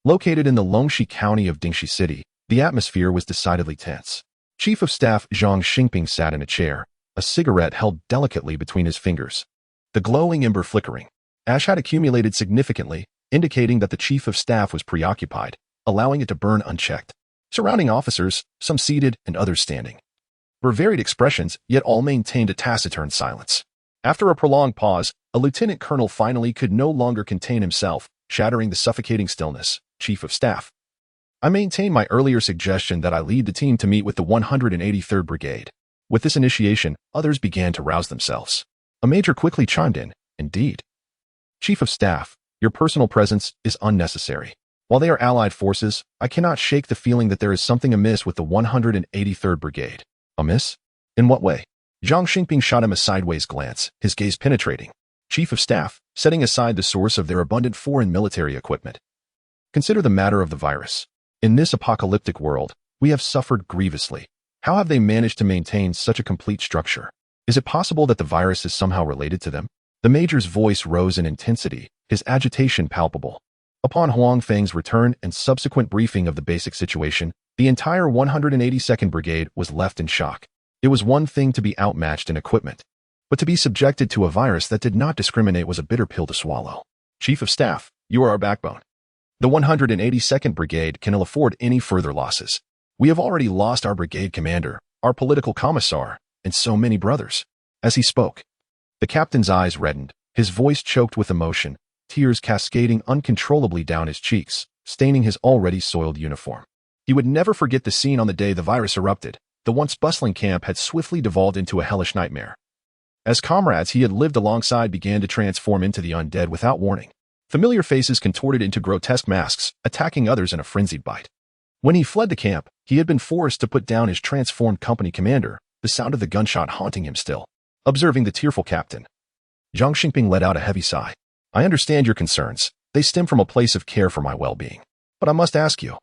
Located in the Longxi County of Dingxi City, the atmosphere was decidedly tense. Chief of Staff Zhang Xingping sat in a chair, a cigarette held delicately between his fingers. The glowing ember flickering. Ash had accumulated significantly, indicating that the Chief of Staff was preoccupied, allowing it to burn unchecked. Surrounding officers, some seated and others standing, were varied expressions, yet all maintained a taciturn silence. After a prolonged pause, a lieutenant colonel finally could no longer contain himself, shattering the suffocating stillness. Chief of Staff, I maintain my earlier suggestion that I lead the team to meet with the 183rd Brigade. With this initiation, others began to rouse themselves. A major quickly chimed in, Indeed. Chief of Staff, your personal presence is unnecessary. While they are allied forces, I cannot shake the feeling that there is something amiss with the 183rd Brigade. Amiss? In what way? Zhang Xingping shot him a sideways glance, his gaze penetrating. Chief of Staff, setting aside the source of their abundant foreign military equipment, consider the matter of the virus. In this apocalyptic world, we have suffered grievously. How have they managed to maintain such a complete structure? Is it possible that the virus is somehow related to them? The major's voice rose in intensity, his agitation palpable. Upon Huang Feng's return and subsequent briefing of the basic situation, the entire 182nd Brigade was left in shock. It was one thing to be outmatched in equipment, but to be subjected to a virus that did not discriminate was a bitter pill to swallow. Chief of Staff, you are our backbone. The 182nd Brigade cannot afford any further losses. We have already lost our brigade commander, our political commissar, and so many brothers. As he spoke, the captain's eyes reddened, his voice choked with emotion, tears cascading uncontrollably down his cheeks, staining his already soiled uniform. He would never forget the scene on the day the virus erupted. The once bustling camp had swiftly devolved into a hellish nightmare. As comrades he had lived alongside began to transform into the undead without warning. Familiar faces contorted into grotesque masks, attacking others in a frenzied bite. When he fled the camp, he had been forced to put down his transformed company commander, the sound of the gunshot haunting him still. Observing the tearful captain, Zhang Xingping let out a heavy sigh. I understand your concerns. They stem from a place of care for my well-being. But I must ask you,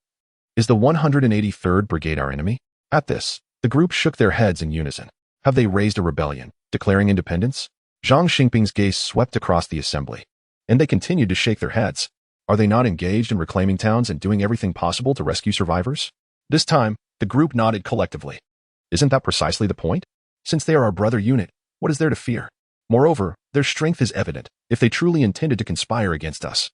is the 183rd Brigade our enemy? At this, the group shook their heads in unison. Have they raised a rebellion, declaring independence? Zhang Xingping's gaze swept across the assembly, and they continued to shake their heads. Are they not engaged in reclaiming towns and doing everything possible to rescue survivors? This time, the group nodded collectively. Isn't that precisely the point? Since they are our brother unit, what is there to fear? Moreover, their strength is evident, if they truly intended to conspire against us.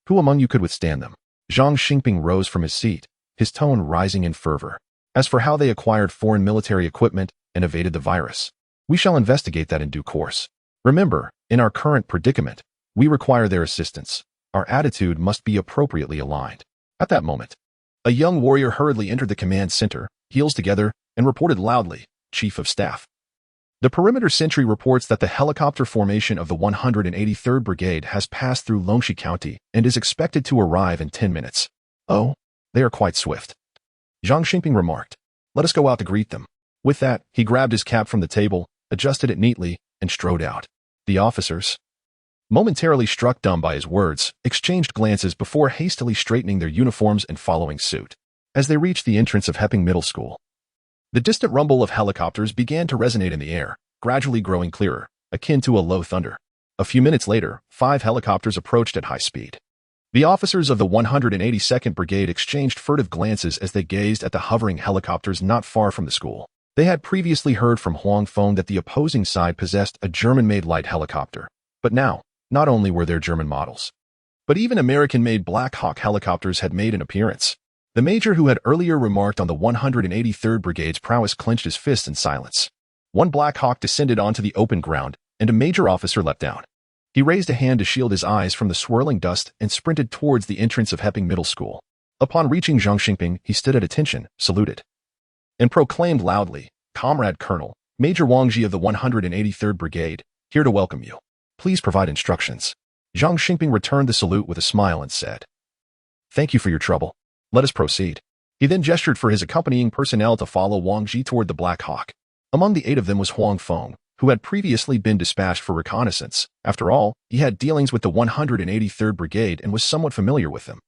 Who among you could withstand them? Zhang Xingping rose from his seat, his tone rising in fervor. As for how they acquired foreign military equipment and evaded the virus, we shall investigate that in due course. Remember, in our current predicament, we require their assistance. Our attitude must be appropriately aligned. At that moment, a young warrior hurriedly entered the command center, heels together, and reported loudly, Chief of Staff. The perimeter sentry reports that the helicopter formation of the 183rd Brigade has passed through Longxi County and is expected to arrive in 10 minutes. Oh, they are quite swift. Zhang Xingping remarked. Let us go out to greet them. With that, he grabbed his cap from the table, adjusted it neatly, and strode out. The officers, momentarily struck dumb by his words, exchanged glances before hastily straightening their uniforms and following suit. As they reached the entrance of Yiping Middle School, the distant rumble of helicopters began to resonate in the air, gradually growing clearer, akin to a low thunder. A few minutes later, 5 helicopters approached at high speed. The officers of the 182nd Brigade exchanged furtive glances as they gazed at the hovering helicopters not far from the school. They had previously heard from Huang Feng that the opposing side possessed a German-made light helicopter. But now, not only were there German models, but even American-made Black Hawk helicopters had made an appearance. The major who had earlier remarked on the 183rd Brigade's prowess clenched his fists in silence. One Black Hawk descended onto the open ground, and a major officer leapt down. He raised a hand to shield his eyes from the swirling dust and sprinted towards the entrance of Heping Middle School. Upon reaching Zhang Xingping, he stood at attention, saluted, and proclaimed loudly, "Comrade Colonel, Major Wang Ji of the 183rd Brigade, here to welcome you. Please provide instructions." Zhang Xingping returned the salute with a smile and said, "Thank you for your trouble. Let us proceed." He then gestured for his accompanying personnel to follow Wang Ji toward the Black Hawk. Among the 8 of them was Huang Feng, who had previously been dispatched for reconnaissance. After all, he had dealings with the 183rd Brigade and was somewhat familiar with them.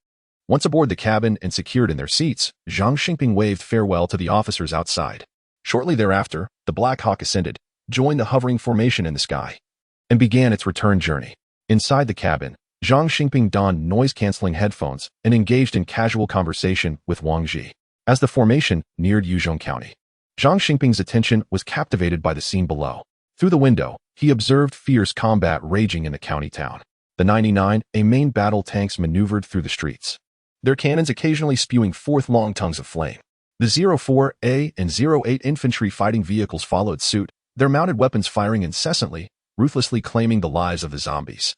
Once aboard the cabin and secured in their seats, Zhang Xingping waved farewell to the officers outside. Shortly thereafter, the Black Hawk ascended, joined the hovering formation in the sky, and began its return journey. Inside the cabin, Zhang Xingping donned noise-canceling headphones and engaged in casual conversation with Wang Ji. As the formation neared Yuzhong County, Zhang Xingping's attention was captivated by the scene below. Through the window, he observed fierce combat raging in the county town. The 99 main battle tanks maneuvered through the streets, their cannons occasionally spewing forth long tongues of flame. The 04A and 08 infantry fighting vehicles followed suit, their mounted weapons firing incessantly, ruthlessly claiming the lives of the zombies.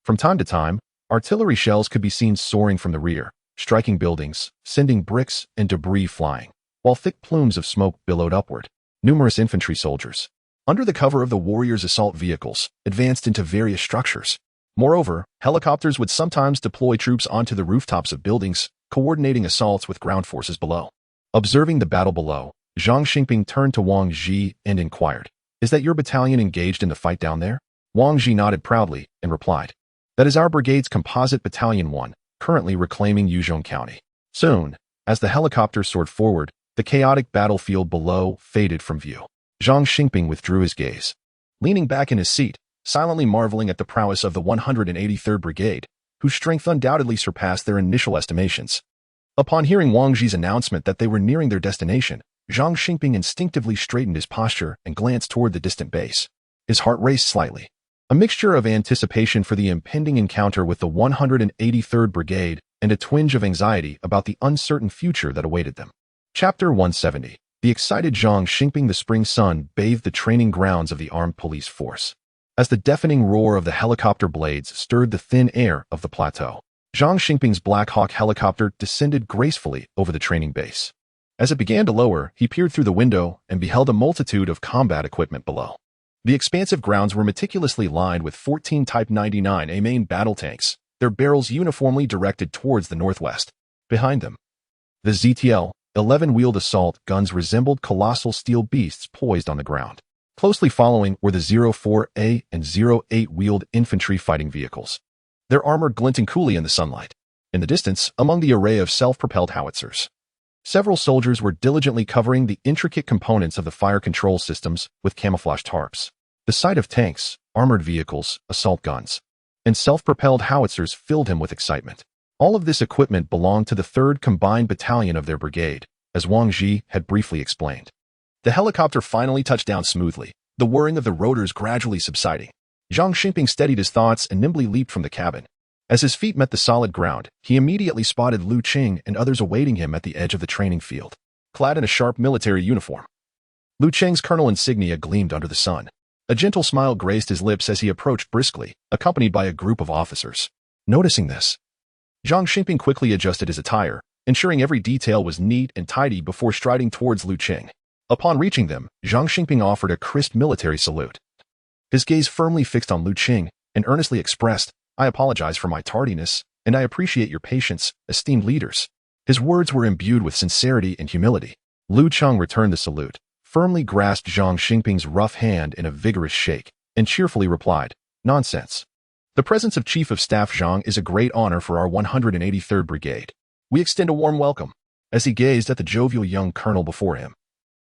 From time to time, artillery shells could be seen soaring from the rear, striking buildings, sending bricks and debris flying, while thick plumes of smoke billowed upward. Numerous infantry soldiers, under the cover of the warriors' assault vehicles, advanced into various structures. Moreover, helicopters would sometimes deploy troops onto the rooftops of buildings, coordinating assaults with ground forces below. Observing the battle below, Zhang Xingping turned to Wang Ji and inquired, "Is that your battalion engaged in the fight down there?" Wang Ji nodded proudly and replied, "That is our brigade's composite battalion 1, currently reclaiming Yuzhong County." Soon, as the helicopter soared forward, the chaotic battlefield below faded from view. Zhang Xingping withdrew his gaze, leaning back in his seat, silently marveling at the prowess of the 183rd Brigade, whose strength undoubtedly surpassed their initial estimations. Upon hearing Wang Ji's announcement that they were nearing their destination, Zhang Xingping instinctively straightened his posture and glanced toward the distant base. His heart raced slightly, a mixture of anticipation for the impending encounter with the 183rd Brigade and a twinge of anxiety about the uncertain future that awaited them. Chapter 170. The excited Zhang Xingping. The spring sun bathed the training grounds of the armed police force. As the deafening roar of the helicopter blades stirred the thin air of the plateau, Zhang Xingping's Black Hawk helicopter descended gracefully over the training base. As it began to lower, he peered through the window and beheld a multitude of combat equipment below. The expansive grounds were meticulously lined with 14 Type 99 main battle tanks, their barrels uniformly directed towards the northwest. Behind them, the ZTL 11-wheeled assault guns resembled colossal steel beasts poised on the ground. Closely following were the 04A and 08-wheeled infantry fighting vehicles, their armor glinting coolly in the sunlight. In the distance, among the array of self-propelled howitzers, several soldiers were diligently covering the intricate components of the fire control systems with camouflage tarps. The sight of tanks, armored vehicles, assault guns, and self-propelled howitzers filled him with excitement. All of this equipment belonged to the 3rd Combined Battalion of their brigade, as Wang Ji had briefly explained. The helicopter finally touched down smoothly, the whirring of the rotors gradually subsiding. Zhang Xingping steadied his thoughts and nimbly leaped from the cabin. As his feet met the solid ground, he immediately spotted Lu Cheng and others awaiting him at the edge of the training field, clad in a sharp military uniform. Lu Cheng's colonel insignia gleamed under the sun. A gentle smile graced his lips as he approached briskly, accompanied by a group of officers. Noticing this, Zhang Xingping quickly adjusted his attire, ensuring every detail was neat and tidy before striding towards Lu Cheng. Upon reaching them, Zhang Xingping offered a crisp military salute. His gaze firmly fixed on Lu Cheng and earnestly expressed, "I apologize for my tardiness, and I appreciate your patience, esteemed leaders." His words were imbued with sincerity and humility. Lu Cheng returned the salute, firmly grasped Zhang Xingping's rough hand in a vigorous shake, and cheerfully replied, "Nonsense. The presence of Chief of Staff Zhang is a great honor for our 183rd Brigade. We extend a warm welcome." As he gazed at the jovial young colonel before him,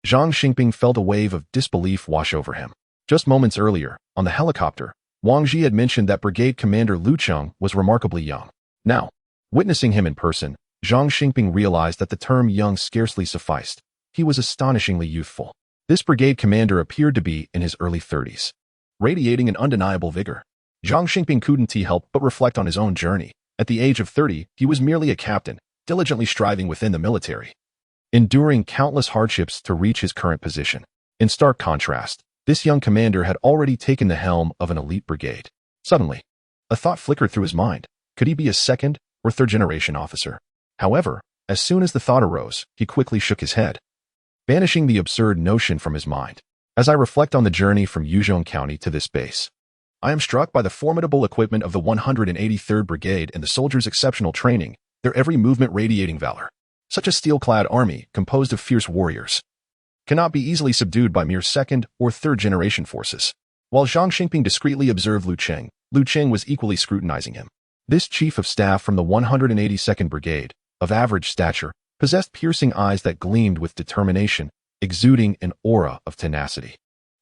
Zhang Xingping felt a wave of disbelief wash over him. Just moments earlier, on the helicopter, Wang Ji had mentioned that Brigade Commander Lu Cheng was remarkably young. Now, witnessing him in person, Zhang Xingping realized that the term young scarcely sufficed. He was astonishingly youthful. This brigade commander appeared to be in his early 30s, radiating an undeniable vigor. Zhang Xingping couldn't help but reflect on his own journey. At the age of 30, he was merely a captain, diligently striving within the military, enduring countless hardships to reach his current position. In stark contrast, this young commander had already taken the helm of an elite brigade. Suddenly, a thought flickered through his mind. Could he be a second or third-generation officer? However, as soon as the thought arose, he quickly shook his head, banishing the absurd notion from his mind. As I reflect on the journey from Yuzhong County to this base, I am struck by the formidable equipment of the 183rd Brigade and the soldiers' exceptional training, their every movement radiating valor. Such a steel-clad army, composed of fierce warriors, cannot be easily subdued by mere second- or third-generation forces. While Zhang Xingping discreetly observed Lu Cheng was equally scrutinizing him. This chief of staff from the 182nd Brigade, of average stature, possessed piercing eyes that gleamed with determination, exuding an aura of tenacity.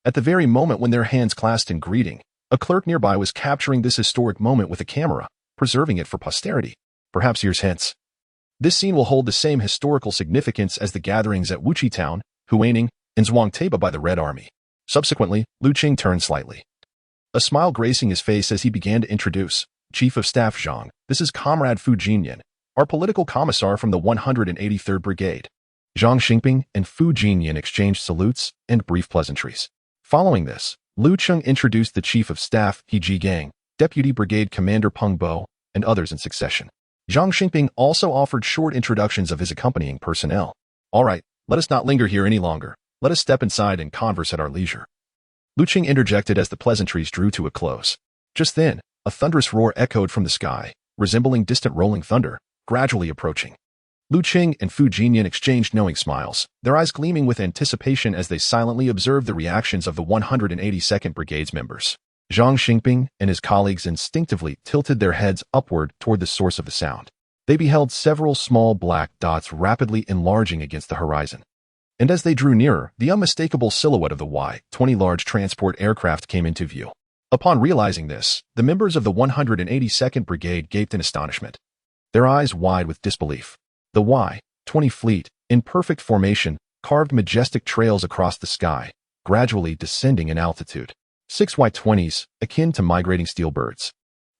At the very moment when their hands clasped in greeting, a clerk nearby was capturing this historic moment with a camera, preserving it for posterity. Perhaps years hence, this scene will hold the same historical significance as the gatherings at Wuqi Town, Huaining, and Zhuangtaba by the Red Army. Subsequently, Lu Cheng turned slightly, a smile gracing his face as he began to introduce, Chief of Staff Zhang, this is Comrade Fu Jinyan, our political commissar from the 183rd Brigade. Zhang Xingping and Fu Jinyan exchanged salutes and brief pleasantries. Following this, Lu Cheng introduced the Chief of Staff, He Jigang, Deputy Brigade Commander Peng Bo, and others in succession. Zhang Xingping also offered short introductions of his accompanying personnel. All right, let us not linger here any longer. Let us step inside and converse at our leisure. Lu Cheng interjected as the pleasantries drew to a close. Just then, a thunderous roar echoed from the sky, resembling distant rolling thunder, gradually approaching. Lu Cheng and Fu Jinyan exchanged knowing smiles, their eyes gleaming with anticipation as they silently observed the reactions of the 182nd Brigade's members. Zhang Xingping and his colleagues instinctively tilted their heads upward toward the source of the sound. They beheld several small black dots rapidly enlarging against the horizon. And as they drew nearer, the unmistakable silhouette of the Y-20 large transport aircraft came into view. Upon realizing this, the members of the 182nd Brigade gaped in astonishment, their eyes wide with disbelief. The Y-20 fleet, in perfect formation, carved majestic trails across the sky, gradually descending in altitude. 6 Y-20s, akin to migrating steel birds,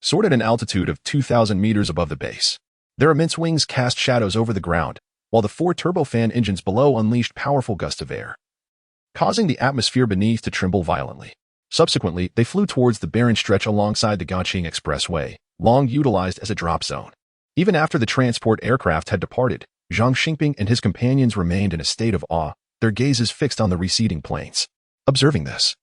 soared at an altitude of 2,000 meters above the base. Their immense wings cast shadows over the ground, while the 4 turbofan engines below unleashed powerful gusts of air, causing the atmosphere beneath to tremble violently. Subsequently, they flew towards the barren stretch alongside the Gaching Expressway, long utilized as a drop zone. Even after the transport aircraft had departed, Zhang Xingping and his companions remained in a state of awe, their gazes fixed on the receding planes. Observing this,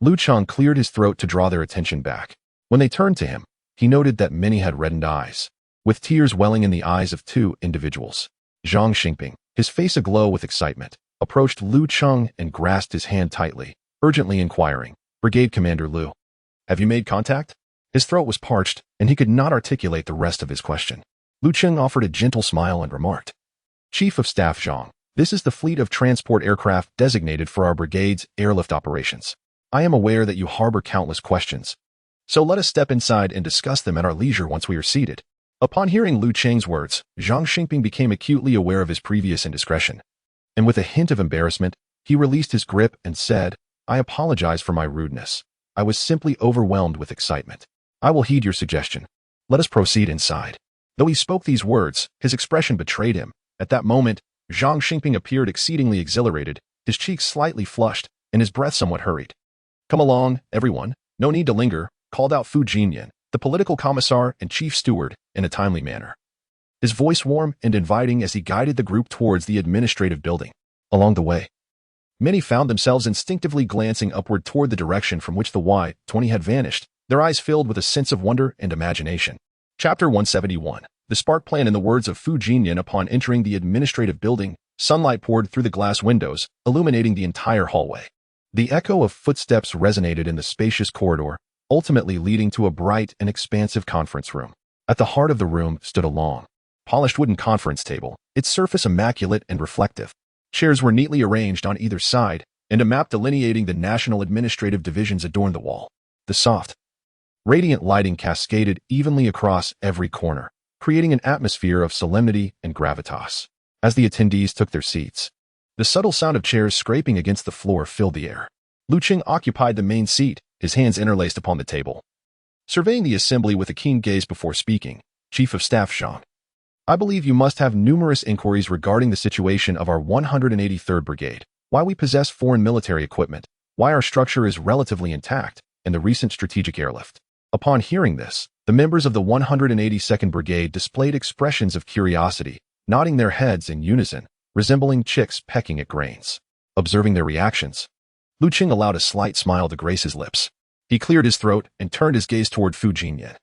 Lu Cheng cleared his throat to draw their attention back. When they turned to him, he noted that many had reddened eyes, with tears welling in the eyes of 2 individuals. Zhang Xingping, his face aglow with excitement, approached Lu Cheng and grasped his hand tightly, urgently inquiring, Brigade Commander Lu, have you made contact? His throat was parched, and he could not articulate the rest of his question. Lu Cheng offered a gentle smile and remarked, Chief of Staff Zhang, this is the fleet of transport aircraft designated for our brigade's airlift operations. I am aware that you harbor countless questions, so let us step inside and discuss them at our leisure once we are seated. Upon hearing Lu Cheng's words, Zhang Xingping became acutely aware of his previous indiscretion, and with a hint of embarrassment, he released his grip and said, I apologize for my rudeness. I was simply overwhelmed with excitement. I will heed your suggestion. Let us proceed inside. Though he spoke these words, his expression betrayed him. At that moment, Zhang Xingping appeared exceedingly exhilarated, his cheeks slightly flushed, and his breath somewhat hurried. Come along, everyone. No need to linger, called out Fu Jinyan, the political commissar and chief steward, in a timely manner. His voice warm and inviting as he guided the group towards the administrative building. Along the way, many found themselves instinctively glancing upward toward the direction from which the Y-20 had vanished, their eyes filled with a sense of wonder and imagination. Chapter 171. The spark plan. In the words of Fu Jinyan, upon entering the administrative building, sunlight poured through the glass windows, illuminating the entire hallway. The echo of footsteps resonated in the spacious corridor, ultimately leading to a bright and expansive conference room. At the heart of the room stood a long, polished wooden conference table, its surface immaculate and reflective. Chairs were neatly arranged on either side, and a map delineating the national administrative divisions adorned the wall. The soft, radiant lighting cascaded evenly across every corner, creating an atmosphere of solemnity and gravitas. As the attendees took their seats, the subtle sound of chairs scraping against the floor filled the air. Lu Cheng occupied the main seat, his hands interlaced upon the table, surveying the assembly with a keen gaze before speaking. Chief of Staff Zhang, I believe you must have numerous inquiries regarding the situation of our 183rd Brigade, why we possess foreign military equipment, why our structure is relatively intact, and the recent strategic airlift. Upon hearing this, the members of the 182nd Brigade displayed expressions of curiosity, nodding their heads in unison, resembling chicks pecking at grains. Observing their reactions, Lu Cheng allowed a slight smile to grace his lips. He cleared his throat and turned his gaze toward Fu Jinyan,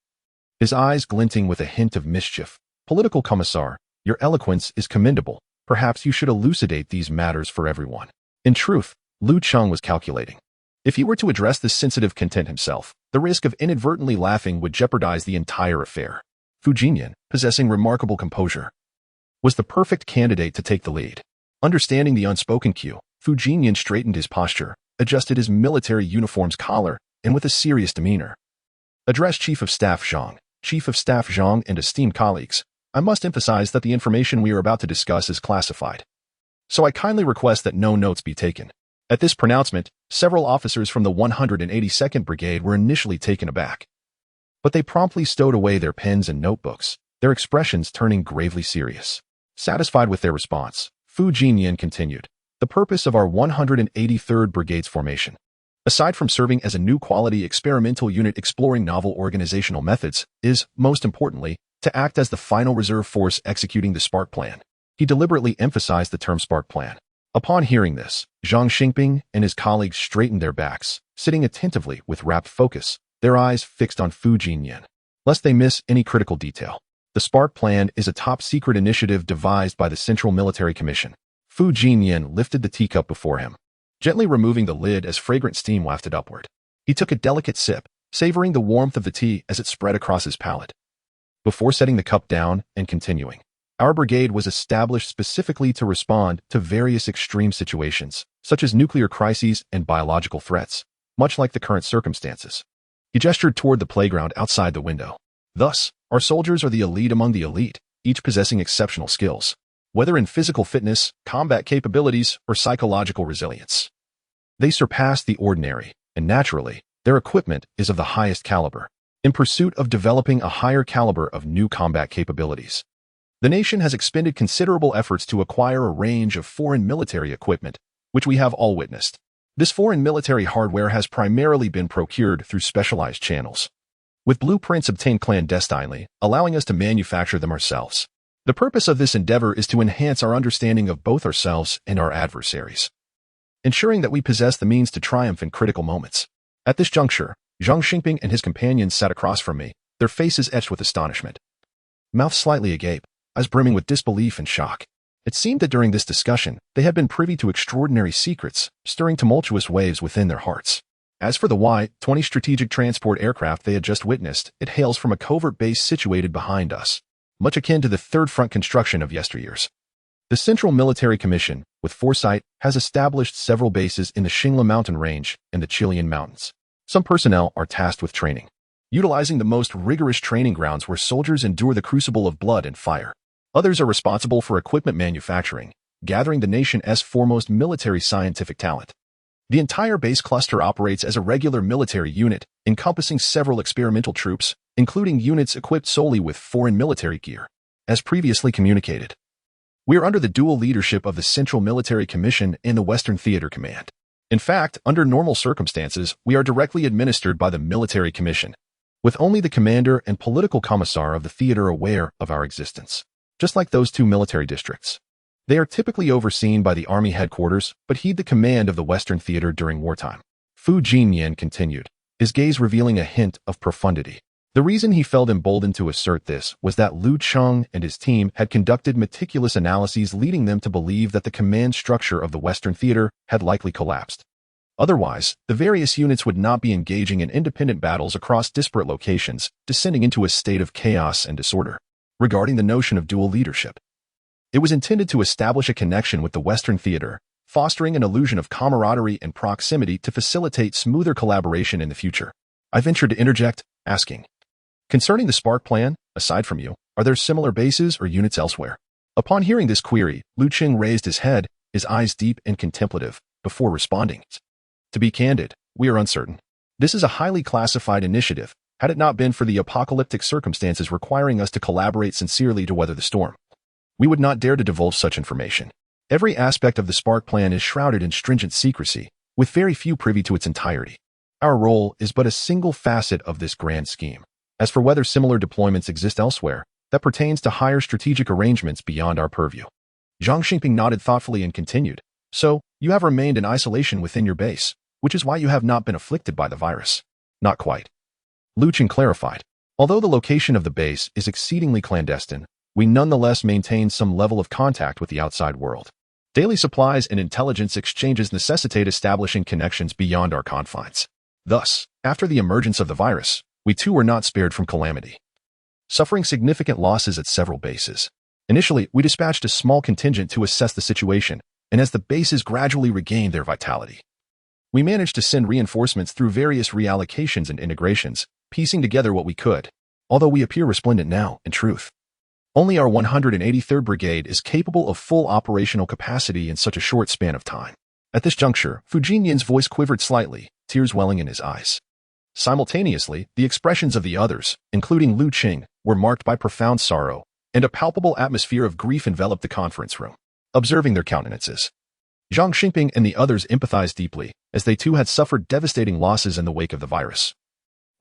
his eyes glinting with a hint of mischief. Political Commissar, your eloquence is commendable. Perhaps you should elucidate these matters for everyone. In truth, Lu Cheng was calculating. If he were to address this sensitive content himself, the risk of inadvertently laughing would jeopardize the entire affair. Fu Jinyan, possessing remarkable composure, was the perfect candidate to take the lead. Understanding the unspoken cue, Fu Jinyan straightened his posture, adjusted his military uniform's collar, and with a serious demeanor, addressed Chief of Staff Zhang. Chief of Staff Zhang and esteemed colleagues, I must emphasize that the information we are about to discuss is classified, so I kindly request that no notes be taken. At this pronouncement, several officers from the 182nd Brigade were initially taken aback, but they promptly stowed away their pens and notebooks, their expressions turning gravely serious. Satisfied with their response, Fu Jinyan continued, the purpose of our 183rd Brigade's formation, aside from serving as a new quality experimental unit exploring novel organizational methods, is, most importantly, to act as the final reserve force executing the Spark Plan. He deliberately emphasized the term Spark Plan. Upon hearing this, Zhang Xingping and his colleagues straightened their backs, sitting attentively with rapt focus, their eyes fixed on Fu Jinyan, lest they miss any critical detail. The Spark Plan is a top-secret initiative devised by the Central Military Commission. Fu Jinyan lifted the teacup before him, gently removing the lid as fragrant steam wafted upward. He took a delicate sip, savoring the warmth of the tea as it spread across his palate, before setting the cup down and continuing. Our brigade was established specifically to respond to various extreme situations, such as nuclear crises and biological threats, much like the current circumstances. He gestured toward the playground outside the window. Thus, our soldiers are the elite among the elite, each possessing exceptional skills, whether in physical fitness, combat capabilities, or psychological resilience. They surpass the ordinary, and naturally, their equipment is of the highest caliber. In pursuit of developing a higher caliber of new combat capabilities, the nation has expended considerable efforts to acquire a range of foreign military equipment, which we have all witnessed. This foreign military hardware has primarily been procured through specialized channels, with blueprints obtained clandestinely, allowing us to manufacture them ourselves. The purpose of this endeavor is to enhance our understanding of both ourselves and our adversaries, ensuring that we possess the means to triumph in critical moments. At this juncture, Zhang Xingping and his companions sat across from me, their faces etched with astonishment, mouths slightly agape, eyes brimming with disbelief and shock. It seemed that during this discussion, they had been privy to extraordinary secrets, stirring tumultuous waves within their hearts. As for the Y-20 strategic transport aircraft they had just witnessed, it hails from a covert base situated behind us, much akin to the Third Front construction of yesteryears. The Central Military Commission, with foresight, has established several bases in the Xingla mountain range and the Chilean mountains. Some personnel are tasked with training, utilizing the most rigorous training grounds where soldiers endure the crucible of blood and fire. Others are responsible for equipment manufacturing, gathering the nation's foremost military scientific talent. The entire base cluster operates as a regular military unit, encompassing several experimental troops, including units equipped solely with foreign military gear. As previously communicated, we are under the dual leadership of the Central Military Commission and the Western Theater Command. In fact, under normal circumstances, we are directly administered by the Military Commission, with only the commander and political commissar of the theater aware of our existence. Just like those two military districts, they are typically overseen by the Army headquarters, but heed the command of the Western Theater during wartime. Fu Jinyan continued, his gaze revealing a hint of profundity. The reason he felt emboldened to assert this was that Lu Cheng and his team had conducted meticulous analyses leading them to believe that the command structure of the Western Theater had likely collapsed. Otherwise, the various units would not be engaging in independent battles across disparate locations, descending into a state of chaos and disorder. Regarding the notion of dual leadership, it was intended to establish a connection with the Western Theater, fostering an illusion of camaraderie and proximity to facilitate smoother collaboration in the future. I ventured to interject, asking, concerning the Spark Plan, aside from you, are there similar bases or units elsewhere? Upon hearing this query, Lu Cheng raised his head, his eyes deep and contemplative, before responding. To be candid, we are uncertain. This is a highly classified initiative, had it not been for the apocalyptic circumstances requiring us to collaborate sincerely to weather the storm. We would not dare to divulge such information. Every aspect of the Spark plan is shrouded in stringent secrecy, with very few privy to its entirety. Our role is but a single facet of this grand scheme. As for whether similar deployments exist elsewhere, that pertains to higher strategic arrangements beyond our purview. Zhang Xingping nodded thoughtfully and continued, so, you have remained in isolation within your base, which is why you have not been afflicted by the virus. Not quite. Lu Cheng clarified. Although the location of the base is exceedingly clandestine, we nonetheless maintain some level of contact with the outside world. Daily supplies and intelligence exchanges necessitate establishing connections beyond our confines. Thus, after the emergence of the virus, we too were not spared from calamity, suffering significant losses at several bases. Initially, we dispatched a small contingent to assess the situation, and as the bases gradually regained their vitality, we managed to send reinforcements through various reallocations and integrations, piecing together what we could. Although we appear resplendent now, in truth, only our 183rd Brigade is capable of full operational capacity in such a short span of time. At this juncture, Fu Jinyan's voice quivered slightly, tears welling in his eyes. Simultaneously, the expressions of the others, including Lu Cheng, were marked by profound sorrow, and a palpable atmosphere of grief enveloped the conference room. Observing their countenances, Zhang Xingping and the others empathized deeply, as they too had suffered devastating losses in the wake of the virus.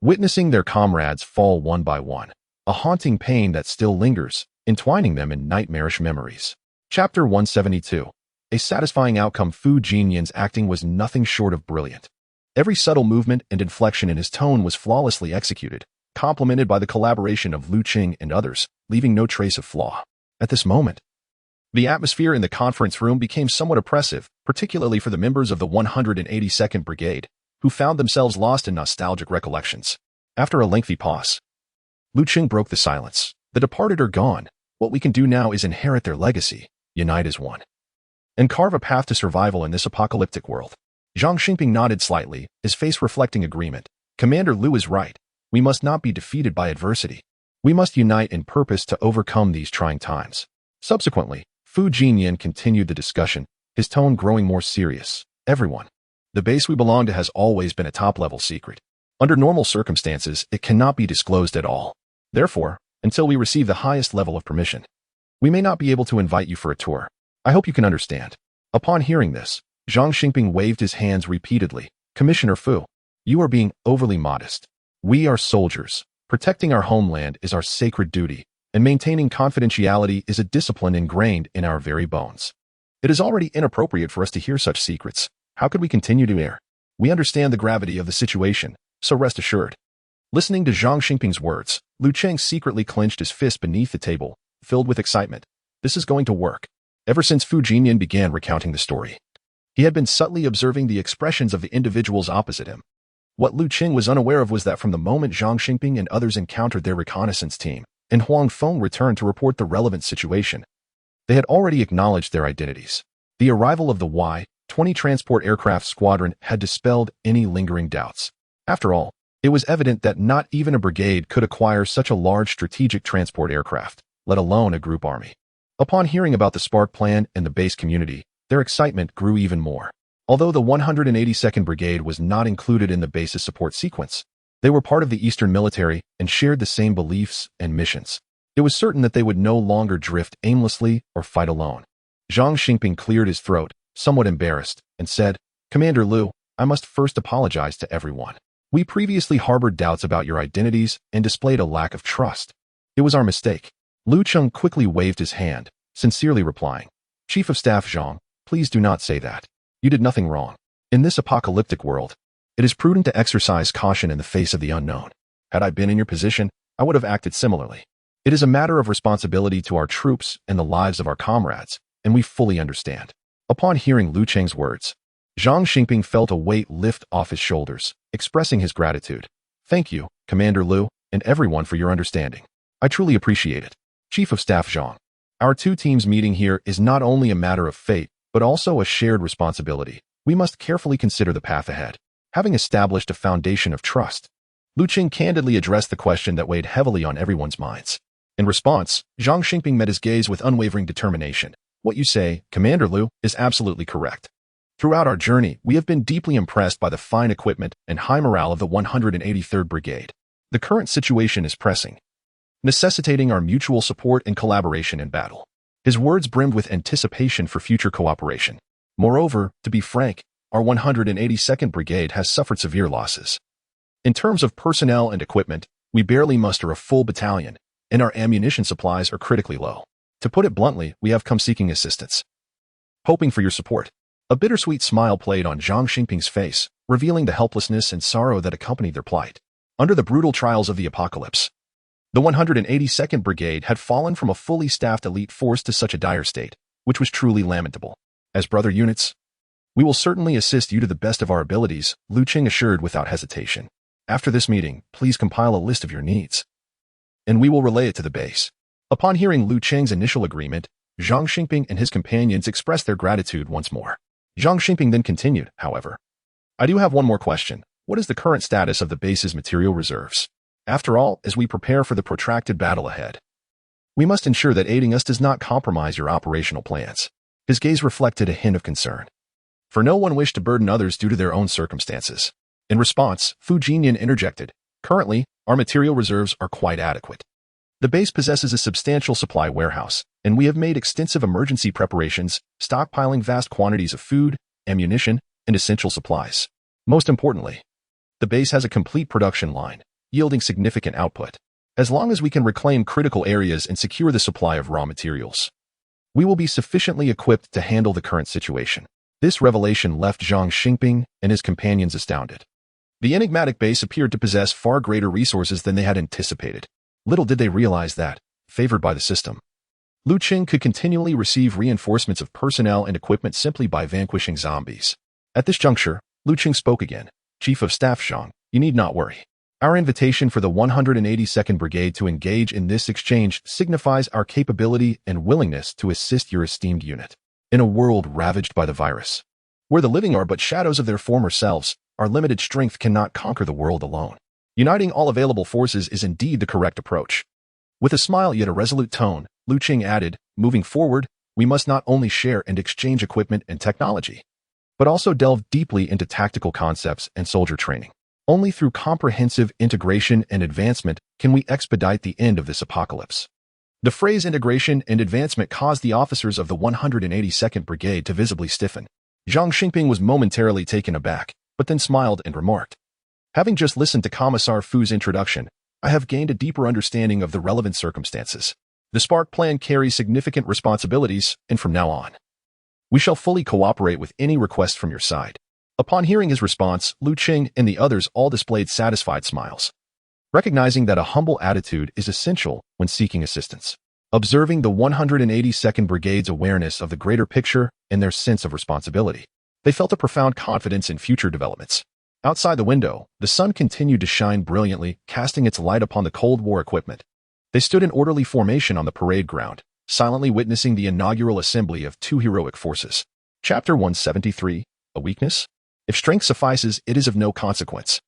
Witnessing their comrades fall one by one, a haunting pain that still lingers, entwining them in nightmarish memories. Chapter 172. A satisfying outcome. Fu Jinyan's acting was nothing short of brilliant. Every subtle movement and inflection in his tone was flawlessly executed, complemented by the collaboration of Lu Cheng and others, leaving no trace of flaw. At this moment, the atmosphere in the conference room became somewhat oppressive, particularly for the members of the 182nd Brigade, who found themselves lost in nostalgic recollections. After a lengthy pause, Lu Cheng broke the silence. The departed are gone. What we can do now is inherit their legacy, unite as one, and carve a path to survival in this apocalyptic world. Zhang Xingping nodded slightly, his face reflecting agreement. Commander Lu is right. We must not be defeated by adversity. We must unite in purpose to overcome these trying times. Subsequently, Fu Jinyan continued the discussion, his tone growing more serious. Everyone, the base we belong to has always been a top-level secret. Under normal circumstances, it cannot be disclosed at all. Therefore, until we receive the highest level of permission, we may not be able to invite you for a tour. I hope you can understand. Upon hearing this, Zhang Xingping waved his hands repeatedly. Commissioner Fu, you are being overly modest. We are soldiers. Protecting our homeland is our sacred duty, and maintaining confidentiality is a discipline ingrained in our very bones. It is already inappropriate for us to hear such secrets. How could we continue to err? We understand the gravity of the situation, so rest assured. Listening to Zhang Xingping's words, Lu Cheng secretly clenched his fist beneath the table, filled with excitement. This is going to work. Ever since Fu Jinyan began recounting the story, he had been subtly observing the expressions of the individuals opposite him. What Lu Cheng was unaware of was that from the moment Zhang Xingping and others encountered their reconnaissance team, and Huang Feng returned to report the relevant situation, they had already acknowledged their identities. The arrival of the Y-20 transport aircraft squadron had dispelled any lingering doubts. After all, it was evident that not even a brigade could acquire such a large strategic transport aircraft, let alone a group army. Upon hearing about the Spark plan and the base community, their excitement grew even more. Although the 182nd Brigade was not included in the base's support sequence, they were part of the Eastern military and shared the same beliefs and missions. It was certain that they would no longer drift aimlessly or fight alone. Zhang Xingping cleared his throat, somewhat embarrassed, and said, Commander Lu, I must first apologize to everyone. We previously harbored doubts about your identities and displayed a lack of trust. It was our mistake. Lu Cheng quickly waved his hand, sincerely replying, Chief of Staff Zhang, please do not say that. You did nothing wrong. In this apocalyptic world, it is prudent to exercise caution in the face of the unknown. Had I been in your position, I would have acted similarly. It is a matter of responsibility to our troops and the lives of our comrades, and we fully understand. Upon hearing Lu Cheng's words, Zhang Xingping felt a weight lift off his shoulders, expressing his gratitude. Thank you, Commander Lu, and everyone for your understanding. I truly appreciate it. Chief of Staff Zhang, our two teams meeting here is not only a matter of fate, but also a shared responsibility. We must carefully consider the path ahead. Having established a foundation of trust, Lu Cheng candidly addressed the question that weighed heavily on everyone's minds. In response, Zhang Xingping met his gaze with unwavering determination. What you say, Commander Lu, is absolutely correct. Throughout our journey, we have been deeply impressed by the fine equipment and high morale of the 183rd Brigade. The current situation is pressing, necessitating our mutual support and collaboration in battle. His words brimmed with anticipation for future cooperation. Moreover, to be frank, our 182nd Brigade has suffered severe losses. In terms of personnel and equipment, we barely muster a full battalion, and our ammunition supplies are critically low. To put it bluntly, we have come seeking assistance, hoping for your support. A bittersweet smile played on Zhang Xingping's face, revealing the helplessness and sorrow that accompanied their plight. Under the brutal trials of the apocalypse, the 182nd Brigade had fallen from a fully staffed elite force to such a dire state, which was truly lamentable. As brother units, we will certainly assist you to the best of our abilities, Lu Cheng assured without hesitation. After this meeting, please compile a list of your needs, and we will relay it to the base. Upon hearing Lu Cheng's initial agreement, Zhang Xingping and his companions expressed their gratitude once more. Zhang Xingping then continued, however, I do have one more question. What is the current status of the base's material reserves? After all, as we prepare for the protracted battle ahead, we must ensure that aiding us does not compromise your operational plans. His gaze reflected a hint of concern, for no one wished to burden others due to their own circumstances. In response, Fu Jinyan interjected, currently, our material reserves are quite adequate. The base possesses a substantial supply warehouse, and we have made extensive emergency preparations, stockpiling vast quantities of food, ammunition, and essential supplies. Most importantly, the base has a complete production line, yielding significant output. As long as we can reclaim critical areas and secure the supply of raw materials, we will be sufficiently equipped to handle the current situation. This revelation left Zhang Xingping and his companions astounded. The enigmatic base appeared to possess far greater resources than they had anticipated. Little did they realize that, favored by the system, Lu Cheng could continually receive reinforcements of personnel and equipment simply by vanquishing zombies. At this juncture, Lu Cheng spoke again. Chief of Staff Zhang, you need not worry. Our invitation for the 182nd Brigade to engage in this exchange signifies our capability and willingness to assist your esteemed unit. In a world ravaged by the virus, where the living are but shadows of their former selves, our limited strength cannot conquer the world alone. Uniting all available forces is indeed the correct approach. With a smile yet a resolute tone, Lu Cheng added, moving forward, we must not only share and exchange equipment and technology, but also delve deeply into tactical concepts and soldier training. Only through comprehensive integration and advancement can we expedite the end of this apocalypse. The phrase integration and advancement caused the officers of the 182nd Brigade to visibly stiffen. Zhang Xingping was momentarily taken aback, but then smiled and remarked, having just listened to Commissar Fu's introduction, I have gained a deeper understanding of the relevant circumstances. The Spark Plan carries significant responsibilities, and from now on, we shall fully cooperate with any request from your side. Upon hearing his response, Lu Cheng and the others all displayed satisfied smiles, recognizing that a humble attitude is essential when seeking assistance. Observing the 182nd Brigade's awareness of the greater picture and their sense of responsibility, they felt a profound confidence in future developments. Outside the window, the sun continued to shine brilliantly, casting its light upon the Cold War equipment. They stood in orderly formation on the parade ground, silently witnessing the inaugural assembly of two heroic forces. Chapter 173, A Weakness? If strength suffices, it is of no consequence.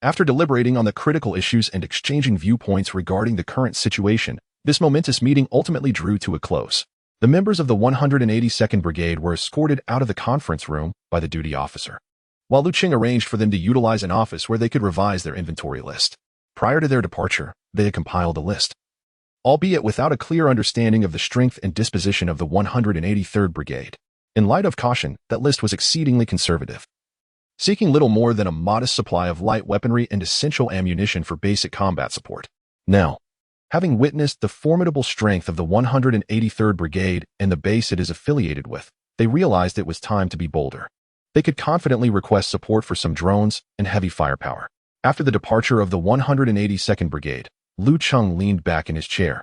After deliberating on the critical issues and exchanging viewpoints regarding the current situation, this momentous meeting ultimately drew to a close. The members of the 182nd Brigade were escorted out of the conference room by the duty officer, while Lu Cheng arranged for them to utilize an office where they could revise their inventory list. Prior to their departure, they had compiled a list, albeit without a clear understanding of the strength and disposition of the 183rd Brigade. In light of caution, that list was exceedingly conservative, seeking little more than a modest supply of light weaponry and essential ammunition for basic combat support. Now, having witnessed the formidable strength of the 183rd Brigade and the base it is affiliated with, they realized it was time to be bolder. They could confidently request support for some drones and heavy firepower. After the departure of the 182nd Brigade, Lu Cheng leaned back in his chair,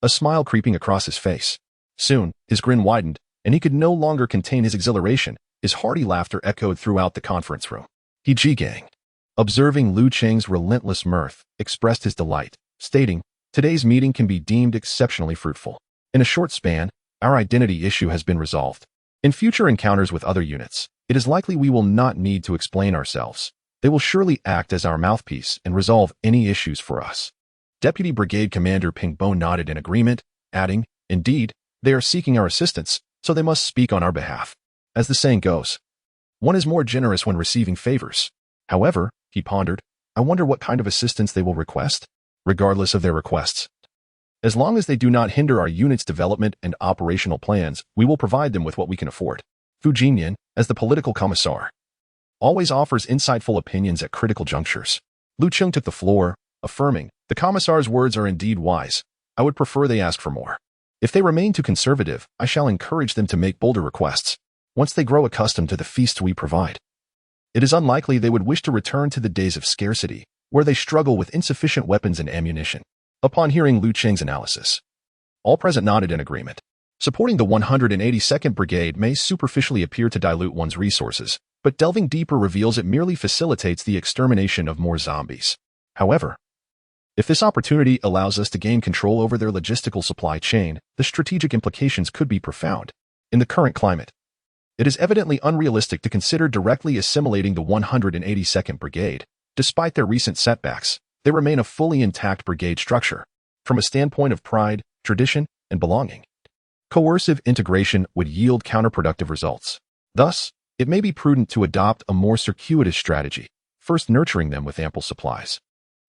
a smile creeping across his face. Soon, his grin widened, and he could no longer contain his exhilaration. His hearty laughter echoed throughout the conference room. He Gang, observing Lu Cheng's relentless mirth, expressed his delight, stating, today's meeting can be deemed exceptionally fruitful. In a short span, our identity issue has been resolved. In future encounters with other units, it is likely we will not need to explain ourselves. They will surely act as our mouthpiece and resolve any issues for us. Deputy Brigade Commander Ping Bo nodded in agreement, adding, indeed, they are seeking our assistance, so they must speak on our behalf. As the saying goes, one is more generous when receiving favors. However, he pondered, I wonder what kind of assistance they will request? Regardless of their requests, as long as they do not hinder our unit's development and operational plans, we will provide them with what we can afford. Fu Jinyan, as the political commissar, always offers insightful opinions at critical junctures. Lu Cheng took the floor, affirming, the commissar's words are indeed wise. I would prefer they ask for more. If they remain too conservative, I shall encourage them to make bolder requests. Once they grow accustomed to the feasts we provide, it is unlikely they would wish to return to the days of scarcity, where they struggle with insufficient weapons and ammunition. Upon hearing Lu Cheng's analysis, all present nodded in agreement. Supporting the 182nd Brigade may superficially appear to dilute one's resources, but delving deeper reveals it merely facilitates the extermination of more zombies. However, if this opportunity allows us to gain control over their logistical supply chain, the strategic implications could be profound. In the current climate, it is evidently unrealistic to consider directly assimilating the 182nd Brigade. Despite their recent setbacks, they remain a fully intact brigade structure. From a standpoint of pride, tradition, and belonging, coercive integration would yield counterproductive results. Thus, it may be prudent to adopt a more circuitous strategy, first nurturing them with ample supplies.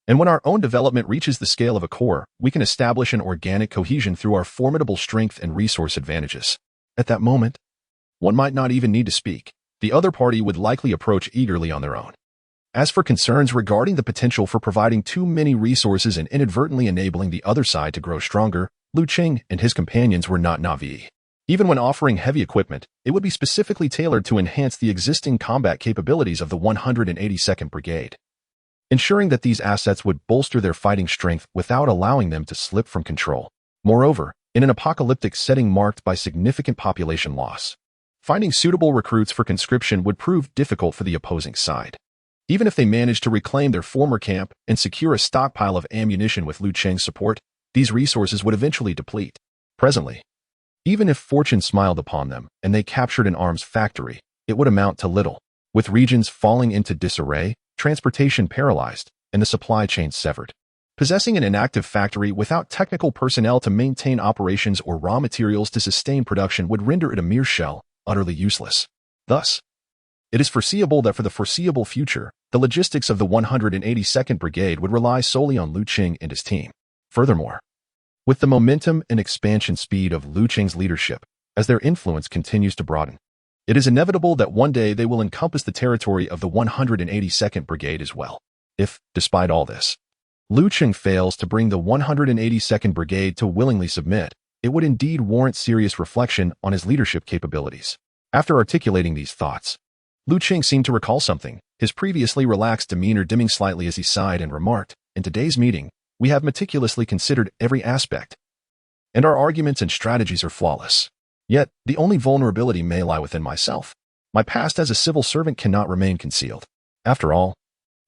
And when our own development reaches the scale of a corps, we can establish an organic cohesion through our formidable strength and resource advantages. At that moment, one might not even need to speak. The other party would likely approach eagerly on their own. As for concerns regarding the potential for providing too many resources and inadvertently enabling the other side to grow stronger, Lu Cheng and his companions were not naive. Even when offering heavy equipment, it would be specifically tailored to enhance the existing combat capabilities of the 182nd Brigade, ensuring that these assets would bolster their fighting strength without allowing them to slip from control. Moreover, in an apocalyptic setting marked by significant population loss, finding suitable recruits for conscription would prove difficult for the opposing side. Even if they managed to reclaim their former camp and secure a stockpile of ammunition with Lu Cheng's support, these resources would eventually deplete. Presently, even if fortune smiled upon them and they captured an arms factory, it would amount to little. With regions falling into disarray, transportation paralyzed, and the supply chain severed, possessing an inactive factory without technical personnel to maintain operations or raw materials to sustain production would render it a mere shell, utterly useless. Thus, it is foreseeable that for the foreseeable future, the logistics of the 182nd Brigade would rely solely on Lu Cheng and his team. Furthermore, with the momentum and expansion speed of Lu Cheng's leadership, as their influence continues to broaden, it is inevitable that one day they will encompass the territory of the 182nd Brigade as well. If, despite all this, Lu Cheng fails to bring the 182nd Brigade to willingly submit, it would indeed warrant serious reflection on his leadership capabilities. After articulating these thoughts, Lu Cheng seemed to recall something, his previously relaxed demeanor dimming slightly as he sighed and remarked, in today's meeting, we have meticulously considered every aspect, and our arguments and strategies are flawless. Yet, the only vulnerability may lie within myself. My past as a civil servant cannot remain concealed. After all,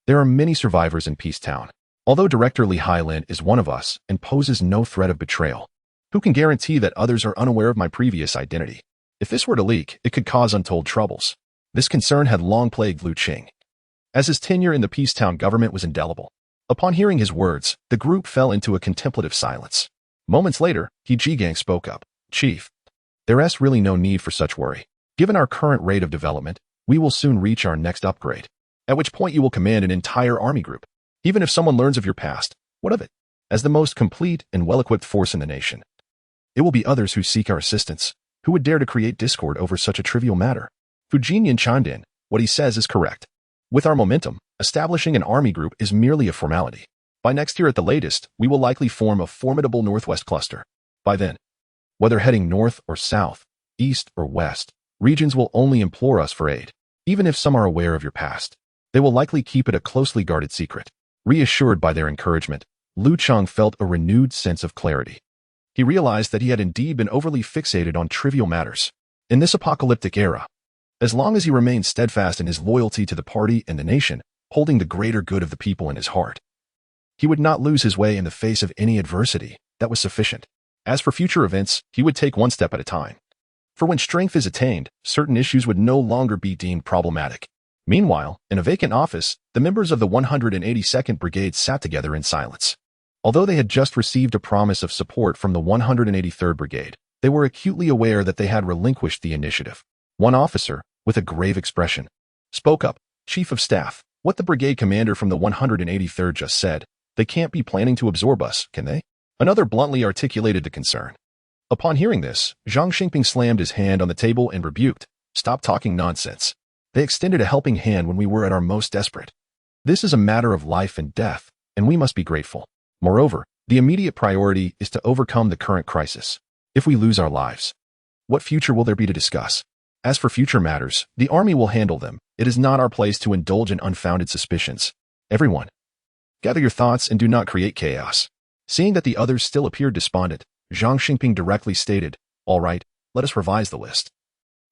there are many survivors in Peacetown. Although Director Li Hailin is one of us and poses no threat of betrayal, who can guarantee that others are unaware of my previous identity? If this were to leak, it could cause untold troubles. This concern had long plagued Lu Cheng, as his tenure in the Peacetown government was indelible. Upon hearing his words, the group fell into a contemplative silence. Moments later, He Jigang spoke up. Chief, there is really no need for such worry. Given our current rate of development, we will soon reach our next upgrade, at which point you will command an entire army group. Even if someone learns of your past, what of it? As the most complete and well-equipped force in the nation, it will be others who seek our assistance, who would dare to create discord over such a trivial matter. Fu Jinyan chimed in. What he says is correct. With our momentum, establishing an army group is merely a formality. By next year at the latest, we will likely form a formidable northwest cluster. By then, whether heading north or south, east or west, regions will only implore us for aid. Even if some are aware of your past, they will likely keep it a closely guarded secret. Reassured by their encouragement, Lu Cheng felt a renewed sense of clarity. He realized that he had indeed been overly fixated on trivial matters. In this apocalyptic era, as long as he remained steadfast in his loyalty to the party and the nation, holding the greater good of the people in his heart, he would not lose his way in the face of any adversity. That was sufficient. As for future events, he would take one step at a time. For when strength is attained, certain issues would no longer be deemed problematic. Meanwhile, in a vacant office, the members of the 182nd Brigade sat together in silence. Although they had just received a promise of support from the 183rd Brigade, they were acutely aware that they had relinquished the initiative. One officer, with a grave expression, spoke up. Chief of Staff, What the brigade commander from the 183rd just said, they can't be planning to absorb us, can they? Another bluntly articulated the concern. Upon hearing this, Zhang Xingping slammed his hand on the table and rebuked, "Stop talking nonsense. They extended a helping hand when we were at our most desperate. This is a matter of life and death, and we must be grateful. Moreover, the immediate priority is to overcome the current crisis. If we lose our lives, what future will there be to discuss? As for future matters, the army will handle them. It is not our place to indulge in unfounded suspicions. Everyone, gather your thoughts and do not create chaos." Seeing that the others still appeared despondent, Zhang Xingping directly stated, "All right, let us revise the list.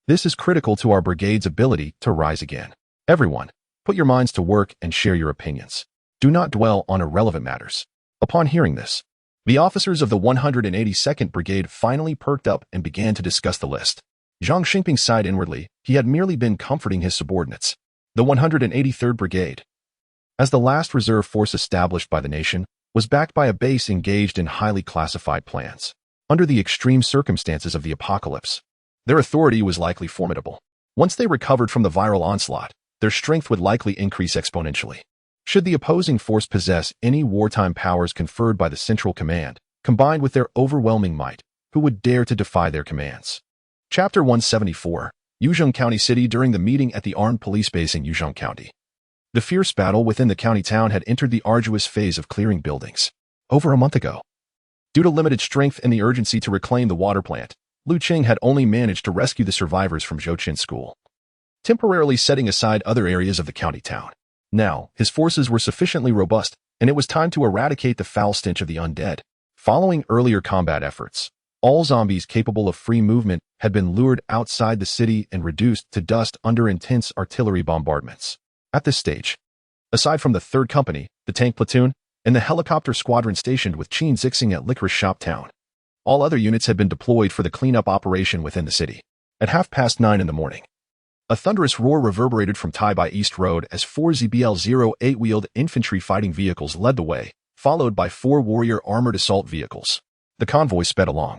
This is critical to our brigade's ability to rise again. Everyone, put your minds to work and share your opinions. Do not dwell on irrelevant matters." Upon hearing this, the officers of the 182nd Brigade finally perked up and began to discuss the list. Zhang Xingping sighed inwardly. He had merely been comforting his subordinates. The 183rd Brigade, as the last reserve force established by the nation, was backed by a base engaged in highly classified plans. Under the extreme circumstances of the apocalypse, their authority was likely formidable. Once they recovered from the viral onslaught, their strength would likely increase exponentially. Should the opposing force possess any wartime powers conferred by the Central Command, combined with their overwhelming might, who would dare to defy their commands? Chapter 174, Yuzhong County City. During the meeting at the armed police base in Yuzhong County, the fierce battle within the county town had entered the arduous phase of clearing buildings. Over a month ago, due to limited strength and the urgency to reclaim the water plant, Cheng had only managed to rescue the survivors from Zhoqin School, temporarily setting aside other areas of the county town. Now, his forces were sufficiently robust, and it was time to eradicate the foul stench of the undead. Following earlier combat efforts, all zombies capable of free movement had been lured outside the city and reduced to dust under intense artillery bombardments. At this stage, aside from the 3rd Company, the tank platoon, and the helicopter squadron stationed with Qin Zixing at Licorice Shop Town, all other units had been deployed for the cleanup operation within the city. At 9:30 in the morning, a thunderous roar reverberated from Taibai East Road as 4 ZBL-08 wheeled infantry fighting vehicles led the way, followed by 4 Warrior armored assault vehicles. The convoy sped along,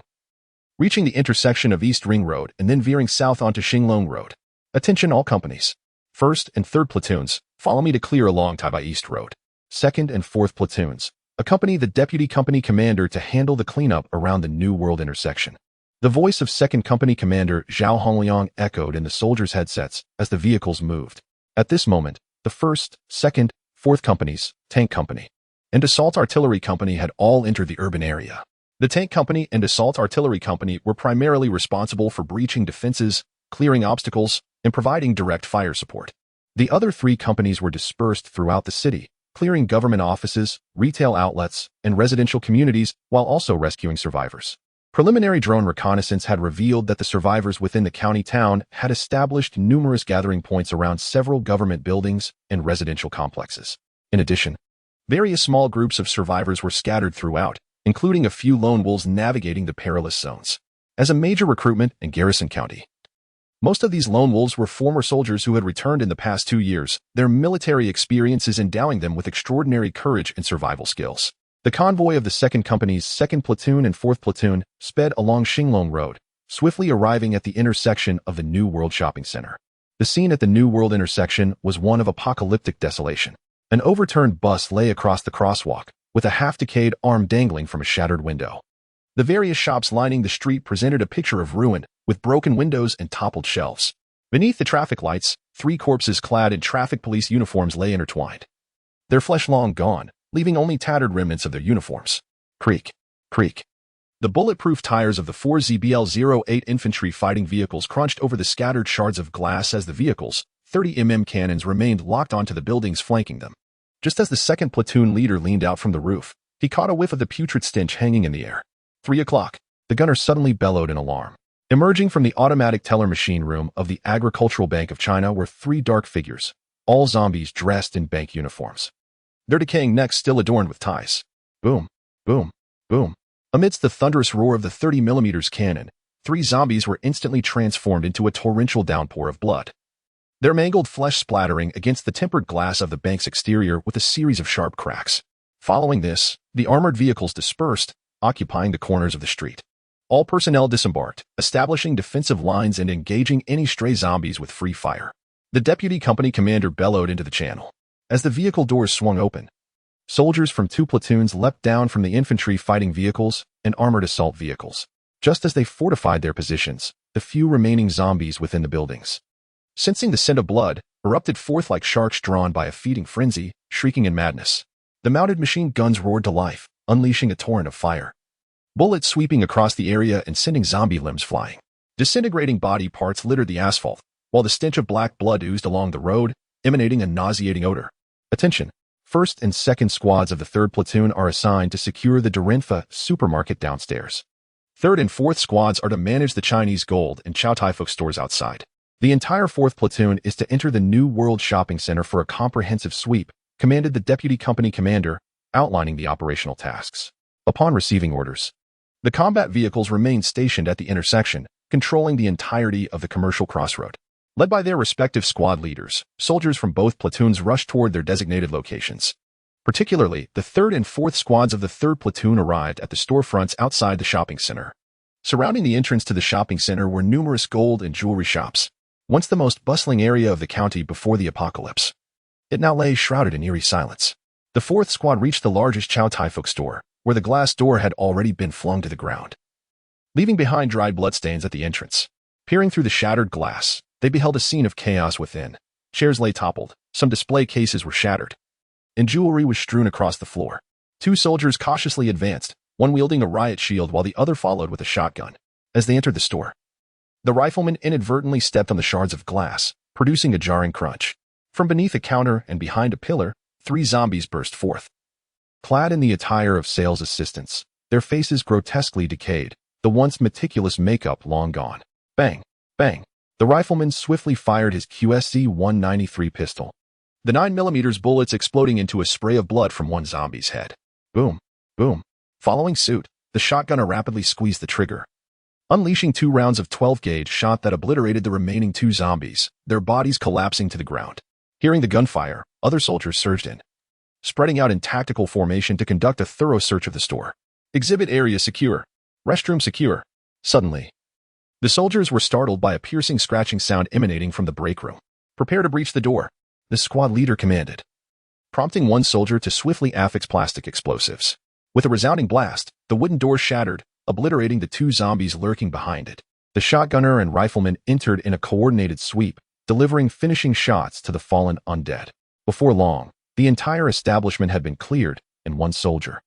reaching the intersection of East Ring Road and then veering south onto Xinglong Road. "Attention all companies. 1st and 3rd platoons, follow me to clear along Taibai East Road. 2nd and 4th platoons, accompany the deputy company commander to handle the cleanup around the New World intersection." The voice of 2nd Company Commander Zhao Hongliang echoed in the soldiers' headsets as the vehicles moved. At this moment, the 1st, 2nd, 4th Companies, Tank Company, and Assault Artillery Company had all entered the urban area. The Tank Company and Assault Artillery Company were primarily responsible for breaching defenses, clearing obstacles, and providing direct fire support. The other 3 companies were dispersed throughout the city, clearing government offices, retail outlets, and residential communities while also rescuing survivors. Preliminary drone reconnaissance had revealed that the survivors within the county town had established numerous gathering points around several government buildings and residential complexes. In addition, various small groups of survivors were scattered throughout, including a few lone wolves navigating the perilous zones. As a major recruitment in Garrison County, most of these lone wolves were former soldiers who had returned in the past 2 years, their military experiences endowing them with extraordinary courage and survival skills. The convoy of the 2nd Company's 2nd Platoon and 4th Platoon sped along Xinglong Road, swiftly arriving at the intersection of the New World Shopping Center. The scene at the New World intersection was one of apocalyptic desolation. An overturned bus lay across the crosswalk, with a half-decayed arm dangling from a shattered window. The various shops lining the street presented a picture of ruin, with broken windows and toppled shelves. Beneath the traffic lights, 3 corpses clad in traffic police uniforms lay intertwined, their flesh long gone, leaving only tattered remnants of their uniforms. Creak, creak. The bulletproof tires of the 4 ZBL-08 infantry fighting vehicles crunched over the scattered shards of glass as the vehicles' 30mm cannons remained locked onto the buildings flanking them. Just as the 2nd platoon leader leaned out from the roof, he caught a whiff of the putrid stench hanging in the air. 3 o'clock. The gunner suddenly bellowed in alarm. Emerging from the automatic teller machine room of the Agricultural Bank of China were 3 dark figures, all zombies dressed in bank uniforms, their decaying necks still adorned with ties. Boom, boom, boom. Amidst the thunderous roar of the 30mm cannon, 3 zombies were instantly transformed into a torrential downpour of blood, their mangled flesh splattering against the tempered glass of the bank's exterior with a series of sharp cracks. Following this, the armored vehicles dispersed, occupying the corners of the street. All personnel disembarked, establishing defensive lines and engaging any stray zombies with free fire. The deputy company commander bellowed into the channel. As the vehicle doors swung open, soldiers from 2 platoons leapt down from the infantry fighting vehicles and armored assault vehicles. Just as they fortified their positions, the few remaining zombies within the buildings, sensing the scent of blood, erupted forth like sharks drawn by a feeding frenzy, shrieking in madness. The mounted machine guns roared to life, unleashing a torrent of fire, bullets sweeping across the area and sending zombie limbs flying. Disintegrating body parts littered the asphalt, while the stench of black blood oozed along the road, emanating a nauseating odor. Attention! 1st and 2nd squads of the 3rd platoon are assigned to secure the Dorinfa supermarket downstairs. 3rd and 4th squads are to manage the Chinese gold and Chow Tai Fook stores outside. The entire 4th platoon is to enter the New World Shopping Center for a comprehensive sweep, commanded the deputy company commander, outlining the operational tasks. Upon receiving orders, the combat vehicles remained stationed at the intersection, controlling the entirety of the commercial crossroad. Led by their respective squad leaders, soldiers from both platoons rushed toward their designated locations. Particularly, the 3rd and 4th squads of the 3rd platoon arrived at the storefronts outside the shopping center. Surrounding the entrance to the shopping center were numerous gold and jewelry shops, once the most bustling area of the county before the apocalypse. It now lay shrouded in eerie silence. The 4th squad reached the largest Chow Tai Fook store, where the glass door had already been flung to the ground, leaving behind dried bloodstains at the entrance. Peering through the shattered glass, they beheld a scene of chaos within. Chairs lay toppled, some display cases were shattered, and jewelry was strewn across the floor. 2 soldiers cautiously advanced, one wielding a riot shield while the other followed with a shotgun. As they entered the store, the rifleman inadvertently stepped on the shards of glass, producing a jarring crunch. From beneath a counter and behind a pillar, 3 zombies burst forth. Clad in the attire of sales assistants, their faces grotesquely decayed, the once meticulous makeup long gone. Bang! Bang! The rifleman swiftly fired his QSC-193 pistol, the 9mm bullets exploding into a spray of blood from one zombie's head. Boom! Boom! Following suit, the shotgunner rapidly squeezed the trigger, unleashing 2 rounds of 12-gauge shot that obliterated the remaining 2 zombies, their bodies collapsing to the ground. Hearing the gunfire, other soldiers surged in, spreading out in tactical formation to conduct a thorough search of the store. Exhibit area secure. Restroom secure. Suddenly, the soldiers were startled by a piercing scratching sound emanating from the break room. Prepare to breach the door, the squad leader commanded, prompting one soldier to swiftly affix plastic explosives. With a resounding blast, the wooden door shattered, obliterating the 2 zombies lurking behind it. The shotgunner and rifleman entered in a coordinated sweep, delivering finishing shots to the fallen undead. Before long, the entire establishment had been cleared, and one soldier,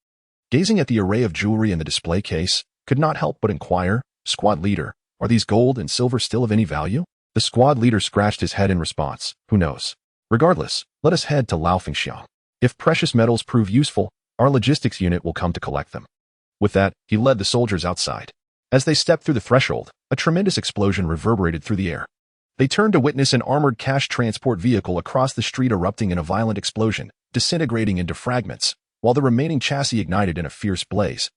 gazing at the array of jewelry in the display case, could not help but inquire, "Squad leader, are these gold and silver still of any value?" The squad leader scratched his head in response. "Who knows? Regardless, let us head to Laofengxiang. If precious metals prove useful, our logistics unit will come to collect them." With that, he led the soldiers outside. As they stepped through the threshold, a tremendous explosion reverberated through the air. They turned to witness an armored cash transport vehicle across the street erupting in a violent explosion, disintegrating into fragments, while the remaining chassis ignited in a fierce blaze,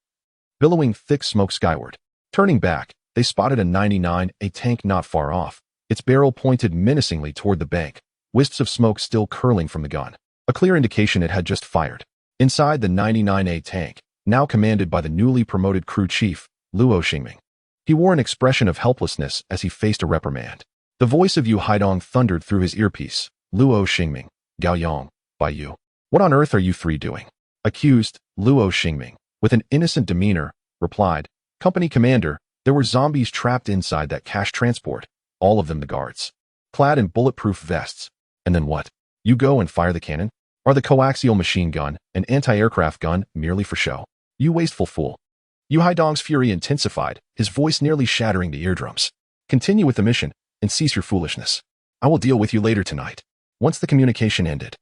billowing thick smoke skyward. Turning back, they spotted a 99A tank not far off, its barrel pointed menacingly toward the bank, wisps of smoke still curling from the gun, a clear indication it had just fired. Inside the 99A tank, now commanded by the newly promoted crew chief, Luo Xingming, he wore an expression of helplessness as he faced a reprimand. The voice of Yu Haidong thundered through his earpiece. "Luo Xingming, Gao Yang, by you. What on earth are you 3 doing?" Accused, Luo Xingming, with an innocent demeanor, replied, "Company commander, there were zombies trapped inside that cash transport, all of them the guards, clad in bulletproof vests. And then what? You go and fire the cannon? Are the coaxial machine gun and anti-aircraft gun merely for show? You wasteful fool." Yu Haidong's fury intensified, his voice nearly shattering the eardrums. "Continue with the mission, and cease your foolishness. I will deal with you later tonight." Once the communication ended,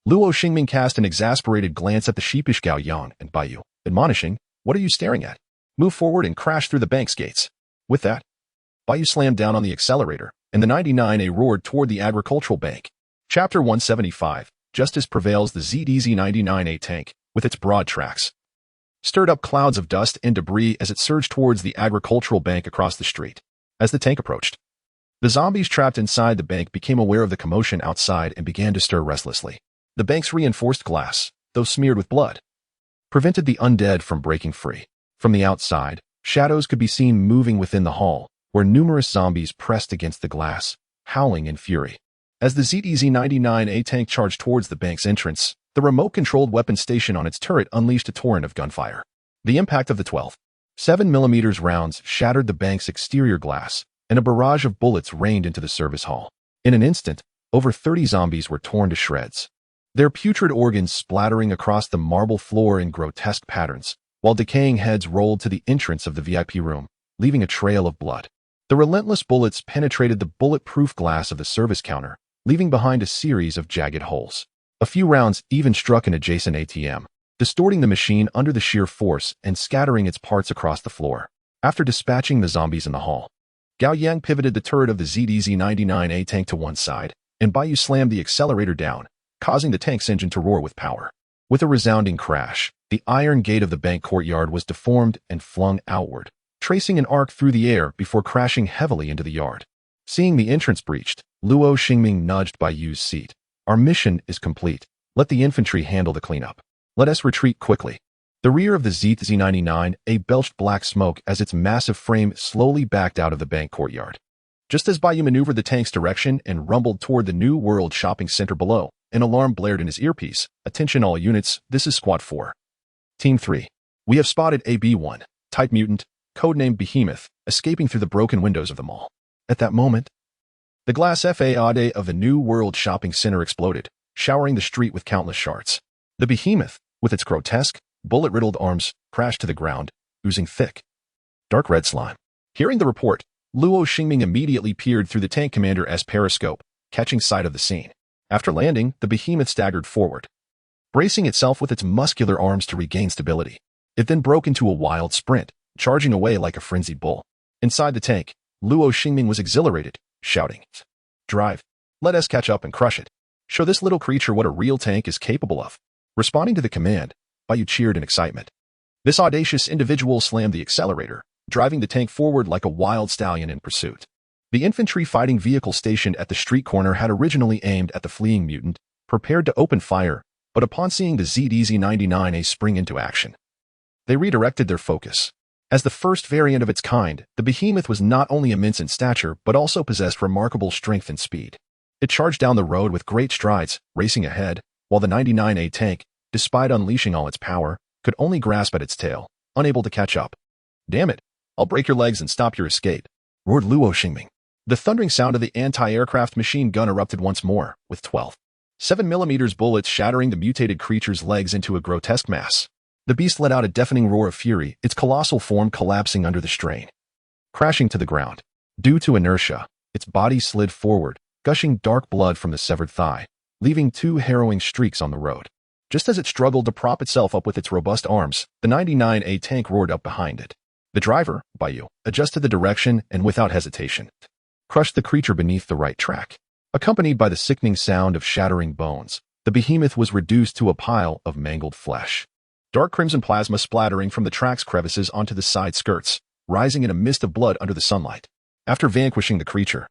Luo Xingming cast an exasperated glance at the sheepish Gao Yang and Baiyu, admonishing, "What are you staring at? Move forward and crash through the bank's gates." With that, Baiyu slammed down on the accelerator, and the 99A roared toward the agricultural bank. Chapter 175, Justice Prevails. The ZDZ 99A tank, with its broad tracks, stirred up clouds of dust and debris as it surged towards the agricultural bank across the street. As the tank approached, the zombies trapped inside the bank became aware of the commotion outside and began to stir restlessly. The bank's reinforced glass, though smeared with blood, prevented the undead from breaking free. From the outside, shadows could be seen moving within the hall, where numerous zombies pressed against the glass, howling in fury. As the ZDZ-99A tank charged towards the bank's entrance, the remote-controlled weapon station on its turret unleashed a torrent of gunfire. The impact of the 12.7mm rounds shattered the bank's exterior glass, and a barrage of bullets rained into the service hall. In an instant, over 30 zombies were torn to shreds, their putrid organs splattering across the marble floor in grotesque patterns, while decaying heads rolled to the entrance of the VIP room, leaving a trail of blood. The relentless bullets penetrated the bulletproof glass of the service counter, leaving behind a series of jagged holes. A few rounds even struck an adjacent ATM, distorting the machine under the sheer force and scattering its parts across the floor. After dispatching the zombies in the hall, Gao Yang pivoted the turret of the ZDZ-99A tank to one side, and Baiyu slammed the accelerator down, causing the tank's engine to roar with power. With a resounding crash, the iron gate of the bank courtyard was deformed and flung outward, tracing an arc through the air before crashing heavily into the yard. Seeing the entrance breached, Luo Xingming nudged Baiyu's seat. "Our mission is complete. Let the infantry handle the cleanup. Let us retreat quickly." The rear of the ZZ-99A belched black smoke as its massive frame slowly backed out of the bank courtyard. Just as Baiyu maneuvered the tank's direction and rumbled toward the New World shopping center below, an alarm blared in his earpiece. "Attention all units, this is Squad 4. Team 3. We have spotted a B1, type mutant, codenamed Behemoth, escaping through the broken windows of the mall." At that moment, the glass facade of the New World shopping center exploded, showering the street with countless shards. The Behemoth, with its grotesque, bullet-riddled arms, crashed to the ground, oozing thick, dark red slime. Hearing the report, Luo Xingming immediately peered through the tank commander's periscope, catching sight of the scene. After landing, the Behemoth staggered forward, bracing itself with its muscular arms to regain stability. It then broke into a wild sprint, charging away like a frenzied bull. Inside the tank, Luo Xingming was exhilarated, shouting, "Drive! Let us catch up and crush it. Show this little creature what a real tank is capable of." Responding to the command, Baiyu cheered in excitement. This audacious individual slammed the accelerator, driving the tank forward like a wild stallion in pursuit. The infantry fighting vehicle stationed at the street corner had originally aimed at the fleeing mutant, prepared to open fire, but upon seeing the ZDZ-99A spring into action, they redirected their focus. As the first variant of its kind, the Behemoth was not only immense in stature but also possessed remarkable strength and speed. It charged down the road with great strides, racing ahead, while the 99A tank, despite unleashing all its power, could only grasp at its tail, unable to catch up. "Damn it, I'll break your legs and stop your escape," roared Luo Xingming. The thundering sound of the anti-aircraft machine gun erupted once more, with 12.7mm bullets shattering the mutated creature's legs into a grotesque mass. The beast let out a deafening roar of fury, its colossal form collapsing under the strain. Crashing to the ground. Due to inertia, its body slid forward, gushing dark blood from the severed thigh, leaving 2 harrowing streaks on the road. Just as it struggled to prop itself up with its robust arms, the 99A tank roared up behind it. The driver, Baiyu, adjusted the direction and without hesitation, crushed the creature beneath the right track. Accompanied by the sickening sound of shattering bones, the Behemoth was reduced to a pile of mangled flesh. Dark crimson plasma splattering from the track's crevices onto the side skirts, rising in a mist of blood under the sunlight. After vanquishing the creature,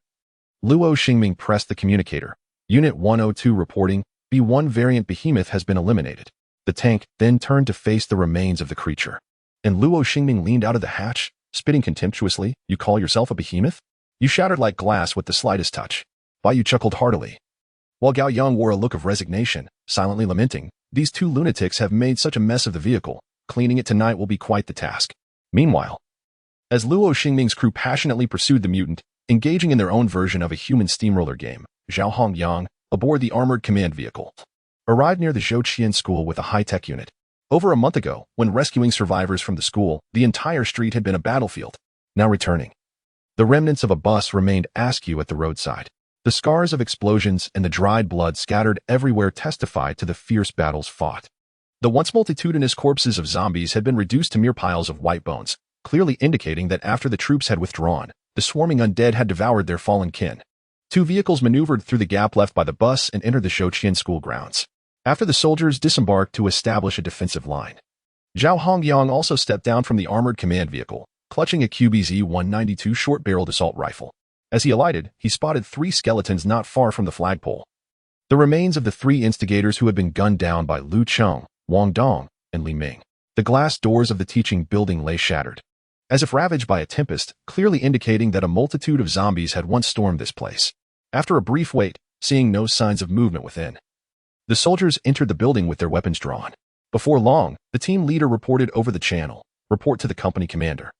Luo Xingming pressed the communicator. Unit 102 reporting, B1 variant Behemoth has been eliminated. The tank then turned to face the remains of the creature. And Luo Xingming leaned out of the hatch, spitting contemptuously, "You call yourself a Behemoth? You shattered like glass with the slightest touch." Baiyu chuckled heartily, while Gao Yang wore a look of resignation, silently lamenting, "These 2 lunatics have made such a mess of the vehicle. Cleaning it tonight will be quite the task." Meanwhile, as Luo Xingming's crew passionately pursued the mutant, engaging in their own version of a human steamroller game, Zhao Hongyang, aboard the armored command vehicle, arrived near the Zhouqian school with a high-tech unit. Over a month ago, when rescuing survivors from the school, the entire street had been a battlefield. Now returning, the remnants of a bus remained askew at the roadside. The scars of explosions and the dried blood scattered everywhere testified to the fierce battles fought. The once multitudinous corpses of zombies had been reduced to mere piles of white bones, clearly indicating that after the troops had withdrawn, the swarming undead had devoured their fallen kin. 2 vehicles maneuvered through the gap left by the bus and entered the Zhouqian school grounds. After the soldiers disembarked to establish a defensive line, Zhao Hongyang also stepped down from the armored command vehicle, clutching a QBZ-192 short-barreled assault rifle. As he alighted, he spotted 3 skeletons not far from the flagpole. The remains of the 3 instigators who had been gunned down by Lu Cheng, Wang Dong, and Li Ming. The glass doors of the teaching building lay shattered, as if ravaged by a tempest, clearly indicating that a multitude of zombies had once stormed this place. After a brief wait, seeing no signs of movement within. The soldiers entered the building with their weapons drawn. Before long, the team leader reported over the channel, "Report to the company commander.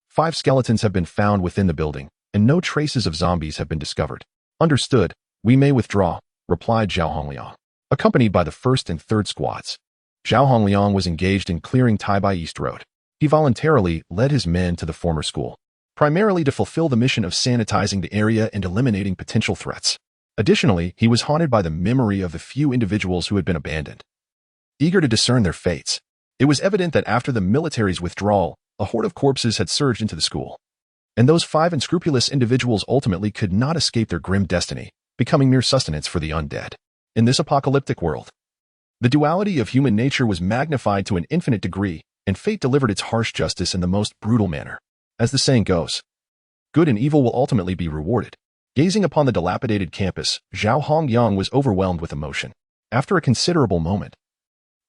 5 skeletons have been found within the building, and no traces of zombies have been discovered." "Understood. We may withdraw," replied Zhao Hongliang, accompanied by the 1st and 3rd squads. Zhao Hongliang was engaged in clearing Taibai East Road. He voluntarily led his men to the former school, primarily to fulfill the mission of sanitizing the area and eliminating potential threats. Additionally, he was haunted by the memory of the few individuals who had been abandoned. Eager to discern their fates, it was evident that after the military's withdrawal, a horde of corpses had surged into the school. And those 5 unscrupulous individuals ultimately could not escape their grim destiny, becoming mere sustenance for the undead. In this apocalyptic world, the duality of human nature was magnified to an infinite degree, and fate delivered its harsh justice in the most brutal manner. As the saying goes, good and evil will ultimately be rewarded. Gazing upon the dilapidated campus, Zhao Hongliang was overwhelmed with emotion. After a considerable moment,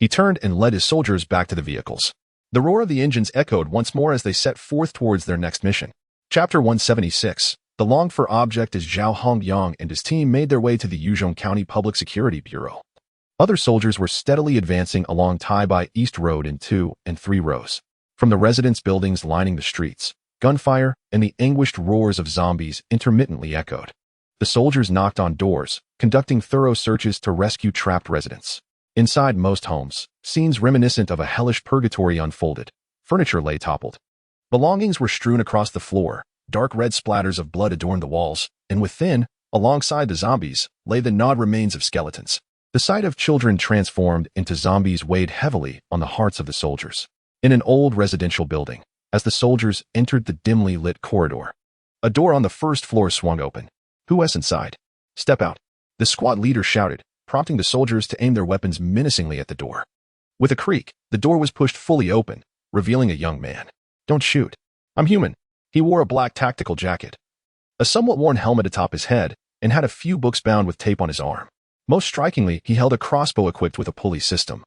he turned and led his soldiers back to the vehicles. The roar of the engines echoed once more as they set forth towards their next mission. Chapter 176. The longed-for object as Zhao Hongliang and his team made their way to the Yuzhong County Public Security Bureau. Other soldiers were steadily advancing along Taibai East Road in 2 and 3 rows. From the residence buildings lining the streets, gunfire and the anguished roars of zombies intermittently echoed. The soldiers knocked on doors, conducting thorough searches to rescue trapped residents. Inside most homes, scenes reminiscent of a hellish purgatory unfolded. Furniture lay toppled. Belongings were strewn across the floor. Dark red splatters of blood adorned the walls, and within, alongside the zombies, lay the gnawed remains of skeletons. The sight of children transformed into zombies weighed heavily on the hearts of the soldiers. In an old residential building, as the soldiers entered the dimly lit corridor, a door on the 1st floor swung open. "Who is inside? Step out," the squad leader shouted, prompting the soldiers to aim their weapons menacingly at the door. With a creak, the door was pushed fully open, revealing a young man. "Don't shoot. I'm human." He wore a black tactical jacket, a somewhat worn helmet atop his head, and had a few books bound with tape on his arm. Most strikingly, he held a crossbow equipped with a pulley system,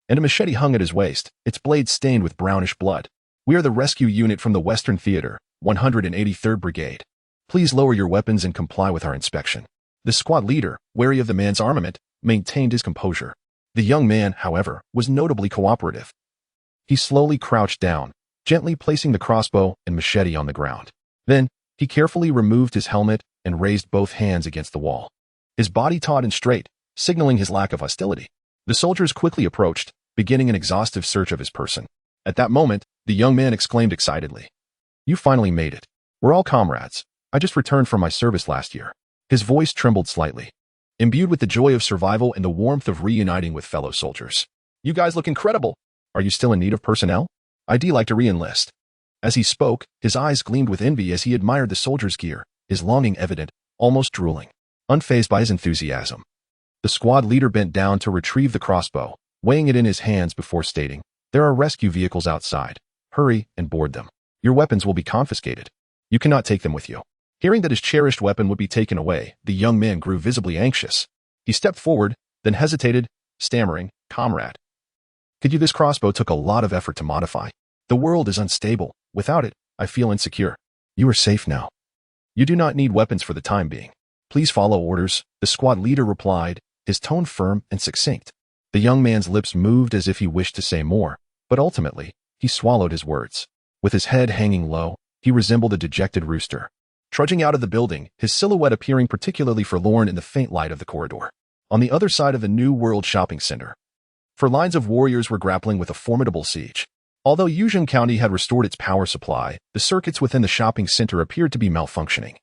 and a machete hung at his waist, its blade stained with brownish blood. "We are the rescue unit from the Western Theater, 183rd Brigade. Please lower your weapons and comply with our inspection." The squad leader, wary of the man's armament, maintained his composure. The young man, however, was notably cooperative. He slowly crouched down, gently placing the crossbow and machete on the ground. Then, he carefully removed his helmet and raised both hands against the wall. His body taut and straight, signaling his lack of hostility. The soldiers quickly approached, beginning an exhaustive search of his person. At that moment, the young man exclaimed excitedly, "You finally made it. We're all comrades. I just returned from my service last year." His voice trembled slightly, imbued with the joy of survival and the warmth of reuniting with fellow soldiers. "You guys look incredible. Are you still in need of personnel? I'd like to re-enlist." As he spoke, his eyes gleamed with envy as he admired the soldier's gear, his longing evident, almost drooling. Unfazed by his enthusiasm, the squad leader bent down to retrieve the crossbow, weighing it in his hands before stating, "There are rescue vehicles outside. Hurry and board them. Your weapons will be confiscated. You cannot take them with you." Hearing that his cherished weapon would be taken away, the young man grew visibly anxious. He stepped forward, then hesitated, stammering, "Comrade, could you? This crossbow took a lot of effort to modify. The world is unstable. Without it, I feel insecure." "You are safe now. You do not need weapons for the time being. Please follow orders," the squad leader replied, his tone firm and succinct. The young man's lips moved as if he wished to say more, but ultimately, he swallowed his words. With his head hanging low, he resembled a dejected rooster, trudging out of the building, his silhouette appearing particularly forlorn in the faint light of the corridor. On the other side of the New World Shopping Center, for lines of warriors were grappling with a formidable siege. Although Yuzhong County had restored its power supply, the circuits within the shopping center appeared to be malfunctioning,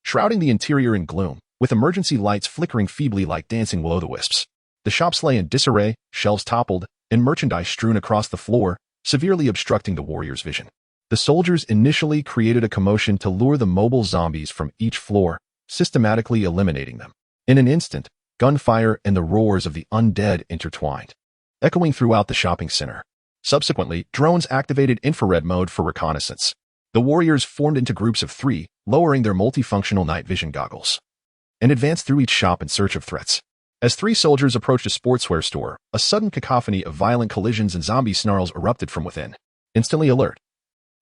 shrouding the interior in gloom, with emergency lights flickering feebly like dancing will-o'-the-wisps. The shops lay in disarray, shelves toppled, and merchandise strewn across the floor, severely obstructing the warriors' vision. The soldiers initially created a commotion to lure the mobile zombies from each floor, systematically eliminating them. In an instant, gunfire and the roars of the undead intertwined, echoing throughout the shopping center. Subsequently, drones activated infrared mode for reconnaissance. The warriors formed into groups of 3, lowering their multifunctional night vision goggles, and advanced through each shop in search of threats. As 3 soldiers approached a sportswear store, a sudden cacophony of violent collisions and zombie snarls erupted from within. Instantly alert,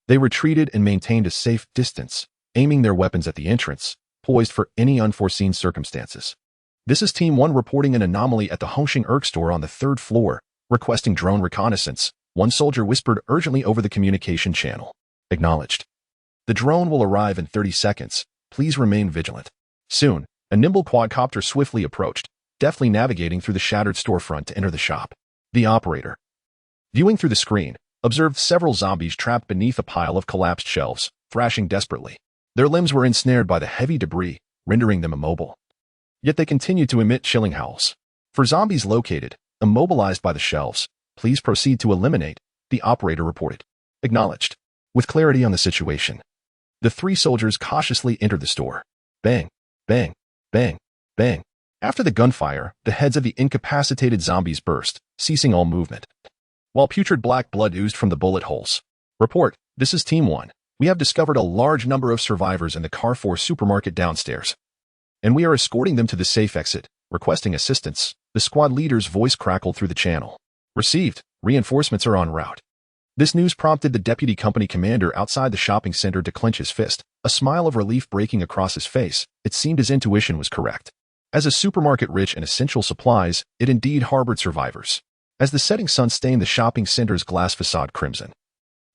they retreated and maintained a safe distance, aiming their weapons at the entrance, poised for any unforeseen circumstances. This is Team 1 reporting an anomaly at the Hongxing Erk store on the 3rd floor, requesting drone reconnaissance. One soldier whispered urgently over the communication channel. Acknowledged. The drone will arrive in 30 seconds. Please remain vigilant. Soon, a nimble quadcopter swiftly approached, deftly navigating through the shattered storefront to enter the shop. The operator, viewing through the screen, observed several zombies trapped beneath a pile of collapsed shelves, thrashing desperately. Their limbs were ensnared by the heavy debris, rendering them immobile. Yet they continued to emit chilling howls. For zombies located, immobilized by the shelves, please proceed to eliminate, the operator reported. Acknowledged. With clarity on the situation, the 3 soldiers cautiously entered the store. Bang, bang, bang, bang. After the gunfire, the heads of the incapacitated zombies burst, ceasing all movement, while putrid black blood oozed from the bullet holes. Report, this is Team 1. We have discovered a large number of survivors in the Carrefour supermarket downstairs, and we are escorting them to the safe exit, requesting assistance. The squad leader's voice crackled through the channel. Received. Reinforcements are en route. This news prompted the deputy company commander outside the shopping center to clench his fist, a smile of relief breaking across his face. It seemed his intuition was correct. As a supermarket rich in essential supplies, it indeed harbored survivors. As the setting sun stained the shopping center's glass facade crimson,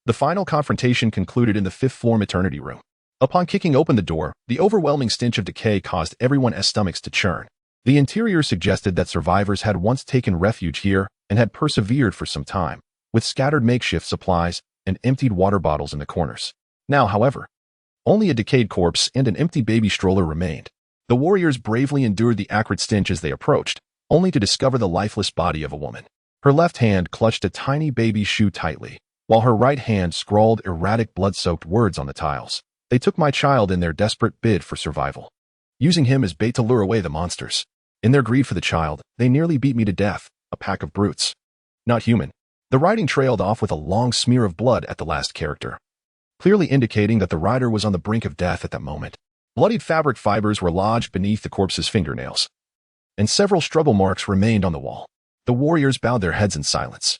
the final confrontation concluded in the 5th-floor maternity room. Upon kicking open the door, the overwhelming stench of decay caused everyone's stomachs to churn. The interior suggested that survivors had once taken refuge here and had persevered for some time, with scattered makeshift supplies and emptied water bottles in the corners. Now, however, only a decayed corpse and an empty baby stroller remained. The warriors bravely endured the acrid stench as they approached, only to discover the lifeless body of a woman. Her left hand clutched a tiny baby shoe tightly, while her right hand scrawled erratic blood-soaked words on the tiles. They took my child in their desperate bid for survival, using him as bait to lure away the monsters. In their greed for the child, they nearly beat me to death, a pack of brutes. Not human. The writing trailed off with a long smear of blood at the last character, clearly indicating that the writer was on the brink of death at that moment. Bloodied fabric fibers were lodged beneath the corpse's fingernails, and several struggle marks remained on the wall. The warriors bowed their heads in silence,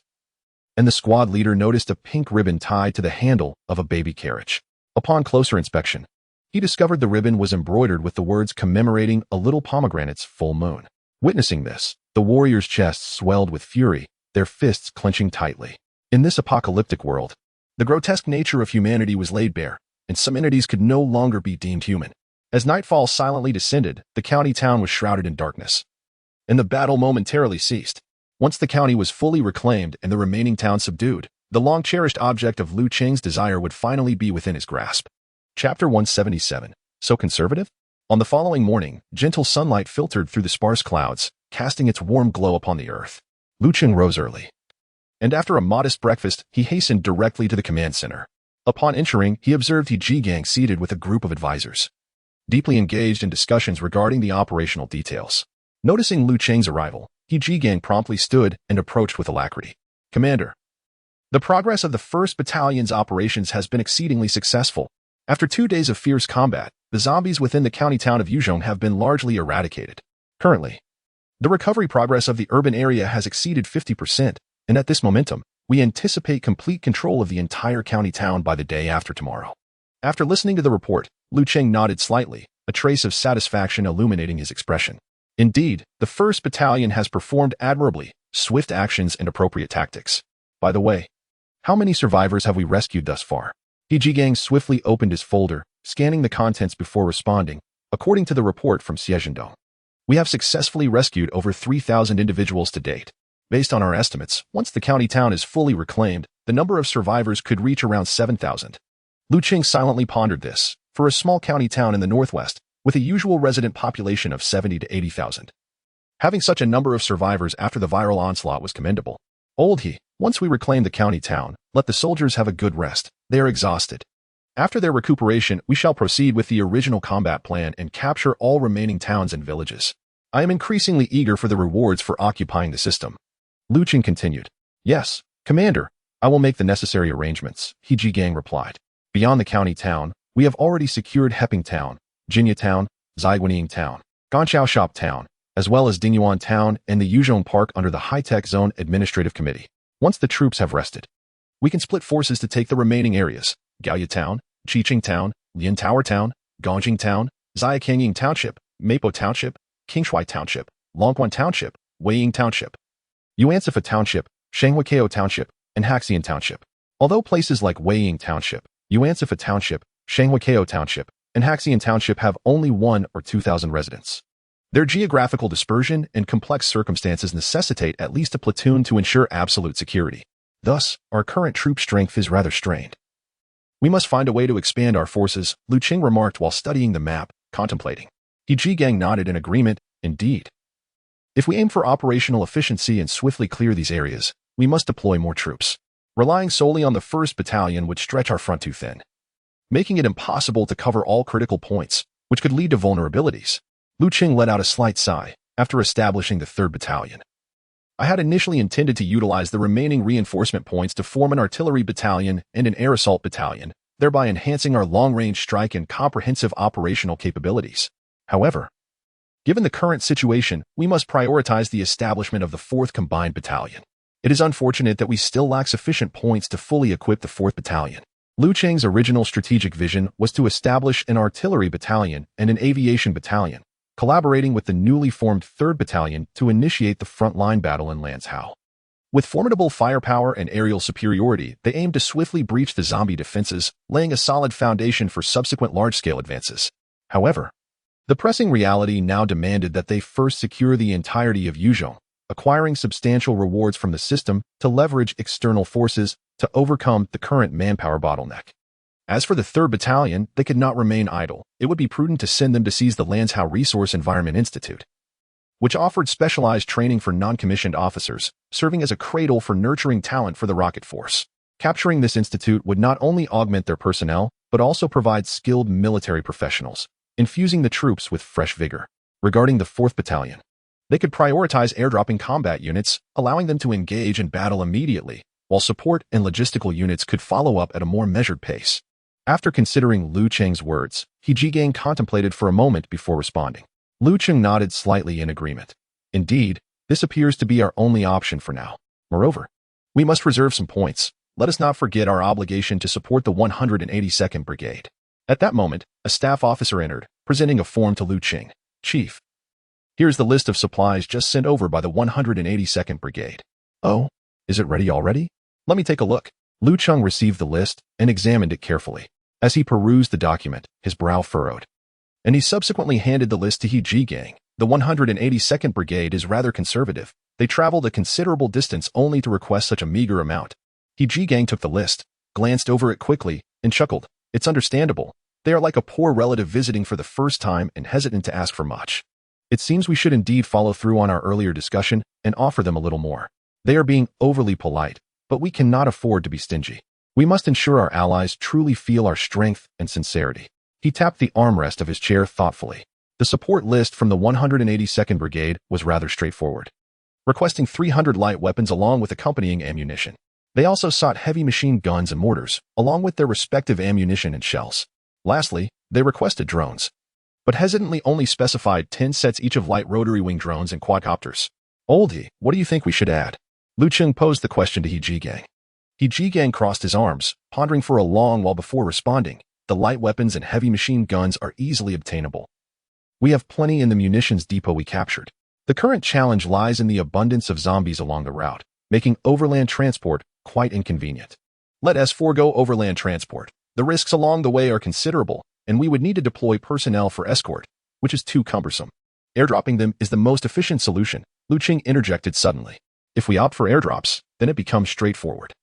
and the squad leader noticed a pink ribbon tied to the handle of a baby carriage. Upon closer inspection, he discovered the ribbon was embroidered with the words commemorating a little pomegranate's full moon. Witnessing this, the warriors' chests swelled with fury, their fists clenching tightly. In this apocalyptic world, the grotesque nature of humanity was laid bare, and some entities could no longer be deemed human. As nightfall silently descended, the county town was shrouded in darkness, and the battle momentarily ceased. Once the county was fully reclaimed and the remaining town subdued, the long-cherished object of Lu Cheng's desire would finally be within his grasp. Chapter 177. So conservative? On the following morning, gentle sunlight filtered through the sparse clouds, casting its warm glow upon the earth. Lu Cheng rose early, and after a modest breakfast, he hastened directly to the command center. Upon entering, he observed He Jigang seated with a group of advisors, deeply engaged in discussions regarding the operational details. Noticing Lu Cheng's arrival, He Jigang promptly stood and approached with alacrity. Commander, the progress of the 1st Battalion's operations has been exceedingly successful. After 2 days of fierce combat, the zombies within the county town of Yuzhong have been largely eradicated. Currently, the recovery progress of the urban area has exceeded 50%, and at this momentum, we anticipate complete control of the entire county town by the day after tomorrow. After listening to the report, Lu Cheng nodded slightly, a trace of satisfaction illuminating his expression. Indeed, the 1st Battalion has performed admirably, swift actions and appropriate tactics. By the way, how many survivors have we rescued thus far? He Jigang swiftly opened his folder, scanning the contents before responding. According to the report from Xiezhendong, we have successfully rescued over 3,000 individuals to date. Based on our estimates, once the county town is fully reclaimed, the number of survivors could reach around 7,000. Lu Cheng silently pondered this. For a small county town in the northwest, with a usual resident population of 70 to 80,000, having such a number of survivors after the viral onslaught was commendable. Old He, once we reclaim the county town, let the soldiers have a good rest. They are exhausted. After their recuperation, we shall proceed with the original combat plan and capture all remaining towns and villages. I am increasingly eager for the rewards for occupying the system. Lu Cheng continued. Yes, Commander, I will make the necessary arrangements, He Jigang replied. Beyond the county town, we have already secured Heping Town, Jinya Town, Ziguaning Town, Ganqiao Shop Town, as well as Dingyuan Town and the Yuzhong Park under the High-Tech Zone Administrative Committee. Once the troops have rested, we can split forces to take the remaining areas: Gaoya Town, Qiqing Town, Lian Tower Town, Gongjing Town, Xiaokanying Township, Mapo Township, Qingshui Township, Longquan Township, Weiying Township, Yuansifa Township, Shanghuakeo Township, and Haxian Township. Although places like Weiying Township, Yuansifa Township, Shanghuakeo Township, and Haxian Township have only 1 or 2,000 residents. Their geographical dispersion and complex circumstances necessitate at least a platoon to ensure absolute security. Thus, our current troop strength is rather strained. We must find a way to expand our forces, Lu Cheng remarked while studying the map, contemplating. He Jigang nodded in agreement. Indeed. If we aim for operational efficiency and swiftly clear these areas, we must deploy more troops. Relying solely on the 1st Battalion would stretch our front too thin, making it impossible to cover all critical points, which could lead to vulnerabilities. Lu Cheng let out a slight sigh after establishing the 3rd Battalion. I had initially intended to utilize the remaining reinforcement points to form an artillery battalion and an air assault battalion, thereby enhancing our long-range strike and comprehensive operational capabilities. However, given the current situation, we must prioritize the establishment of the 4th Combined Battalion. It is unfortunate that we still lack sufficient points to fully equip the 4th Battalion. Lu Cheng's original strategic vision was to establish an artillery battalion and an aviation battalion, collaborating with the newly formed 3rd Battalion to initiate the frontline battle in Lanzhou. With formidable firepower and aerial superiority, they aimed to swiftly breach the zombie defenses, laying a solid foundation for subsequent large-scale advances. However, the pressing reality now demanded that they first secure the entirety of Yuzhong, acquiring substantial rewards from the system to leverage external forces to overcome the current manpower bottleneck. As for the 3rd Battalion, they could not remain idle. It would be prudent to send them to seize the Lanzhou Resource Environment Institute, which offered specialized training for non-commissioned officers, serving as a cradle for nurturing talent for the rocket force. Capturing this institute would not only augment their personnel, but also provide skilled military professionals, infusing the troops with fresh vigor. Regarding the 4th Battalion, they could prioritize airdropping combat units, allowing them to engage in battle immediately, while support and logistical units could follow up at a more measured pace. After considering Lu Cheng's words, He Jigang contemplated for a moment before responding. Lu Cheng nodded slightly in agreement. Indeed, this appears to be our only option for now. Moreover, we must reserve some points. Let us not forget our obligation to support the 182nd Brigade. At that moment, a staff officer entered, presenting a form to Lu Cheng. Chief, here's the list of supplies just sent over by the 182nd Brigade. Oh, is it ready already? Let me take a look. Lu Cheng received the list and examined it carefully. As he perused the document, his brow furrowed, and he subsequently handed the list to He Jigang. The 182nd Brigade is rather conservative. They traveled a considerable distance only to request such a meager amount. He Jigang took the list, glanced over it quickly, and chuckled. It's understandable. They are like a poor relative visiting for the first time and hesitant to ask for much. It seems we should indeed follow through on our earlier discussion and offer them a little more. They are being overly polite, but we cannot afford to be stingy. We must ensure our allies truly feel our strength and sincerity. He tapped the armrest of his chair thoughtfully. The support list from the 182nd Brigade was rather straightforward, requesting 300 light weapons along with accompanying ammunition. They also sought heavy machine guns and mortars, along with their respective ammunition and shells. Lastly, they requested drones, but hesitantly only specified 10 sets each of light rotary wing drones and quadcopters. Oldie, what do you think we should add? Lu Cheng posed the question to He Jigang. He Jigang crossed his arms, pondering for a long while before responding. The light weapons and heavy machine guns are easily obtainable. We have plenty in the munitions depot we captured. The current challenge lies in the abundance of zombies along the route, making overland transport quite inconvenient. Let us forego overland transport. The risks along the way are considerable, and we would need to deploy personnel for escort, which is too cumbersome. Airdropping them is the most efficient solution, Lu Cheng interjected suddenly. If we opt for airdrops, then it becomes straightforward.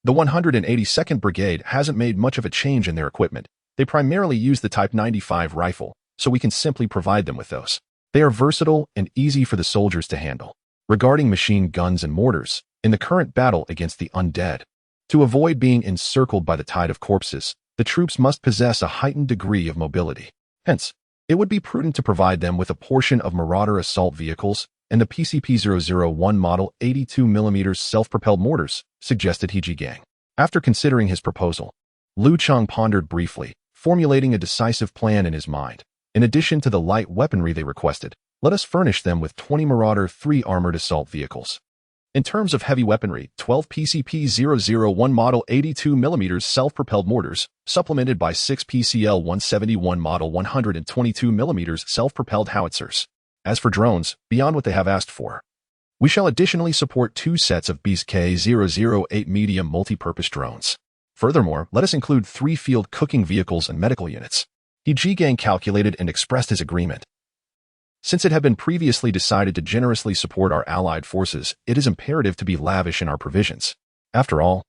The 182nd Brigade hasn't made much of a change in their equipment. They primarily use the Type 95 rifle, so we can simply provide them with those. They are versatile and easy for the soldiers to handle. Regarding machine guns and mortars, in the current battle against the undead, to avoid being encircled by the tide of corpses, the troops must possess a heightened degree of mobility. Hence, it would be prudent to provide them with a portion of Marauder assault vehicles and the PCP-001 model 82mm self-propelled mortars, suggested He Jigang. After considering his proposal, Lu Cheng pondered briefly, formulating a decisive plan in his mind. In addition to the light weaponry they requested, let us furnish them with 20 Marauder 3 armored assault vehicles. In terms of heavy weaponry, 12 PCP-001 model 82mm self-propelled mortars, supplemented by 6 PCL-171 model 122mm self-propelled howitzers. As for drones, beyond what they have asked for, we shall additionally support 2 sets of Beast K-008 medium multi-purpose drones. Furthermore, let us include 3 field cooking vehicles and medical units. Gang calculated and expressed his agreement. Since it had been previously decided to generously support our allied forces, it is imperative to be lavish in our provisions. After all,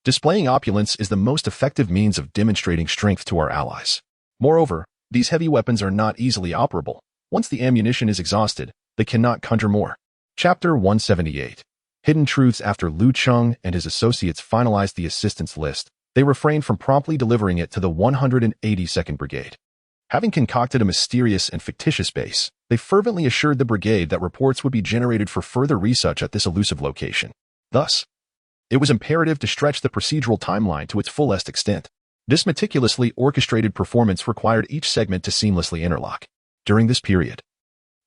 displaying opulence is the most effective means of demonstrating strength to our allies. Moreover, these heavy weapons are not easily operable. Once the ammunition is exhausted, they cannot conjure more. Chapter 178. Hidden Truths. After Lu Cheng and his associates finalized the assistance list, they refrained from promptly delivering it to the 182nd Brigade. Having concocted a mysterious and fictitious base, they fervently assured the brigade that reports would be generated for further research at this elusive location. Thus, it was imperative to stretch the procedural timeline to its fullest extent. This meticulously orchestrated performance required each segment to seamlessly interlock. During this period,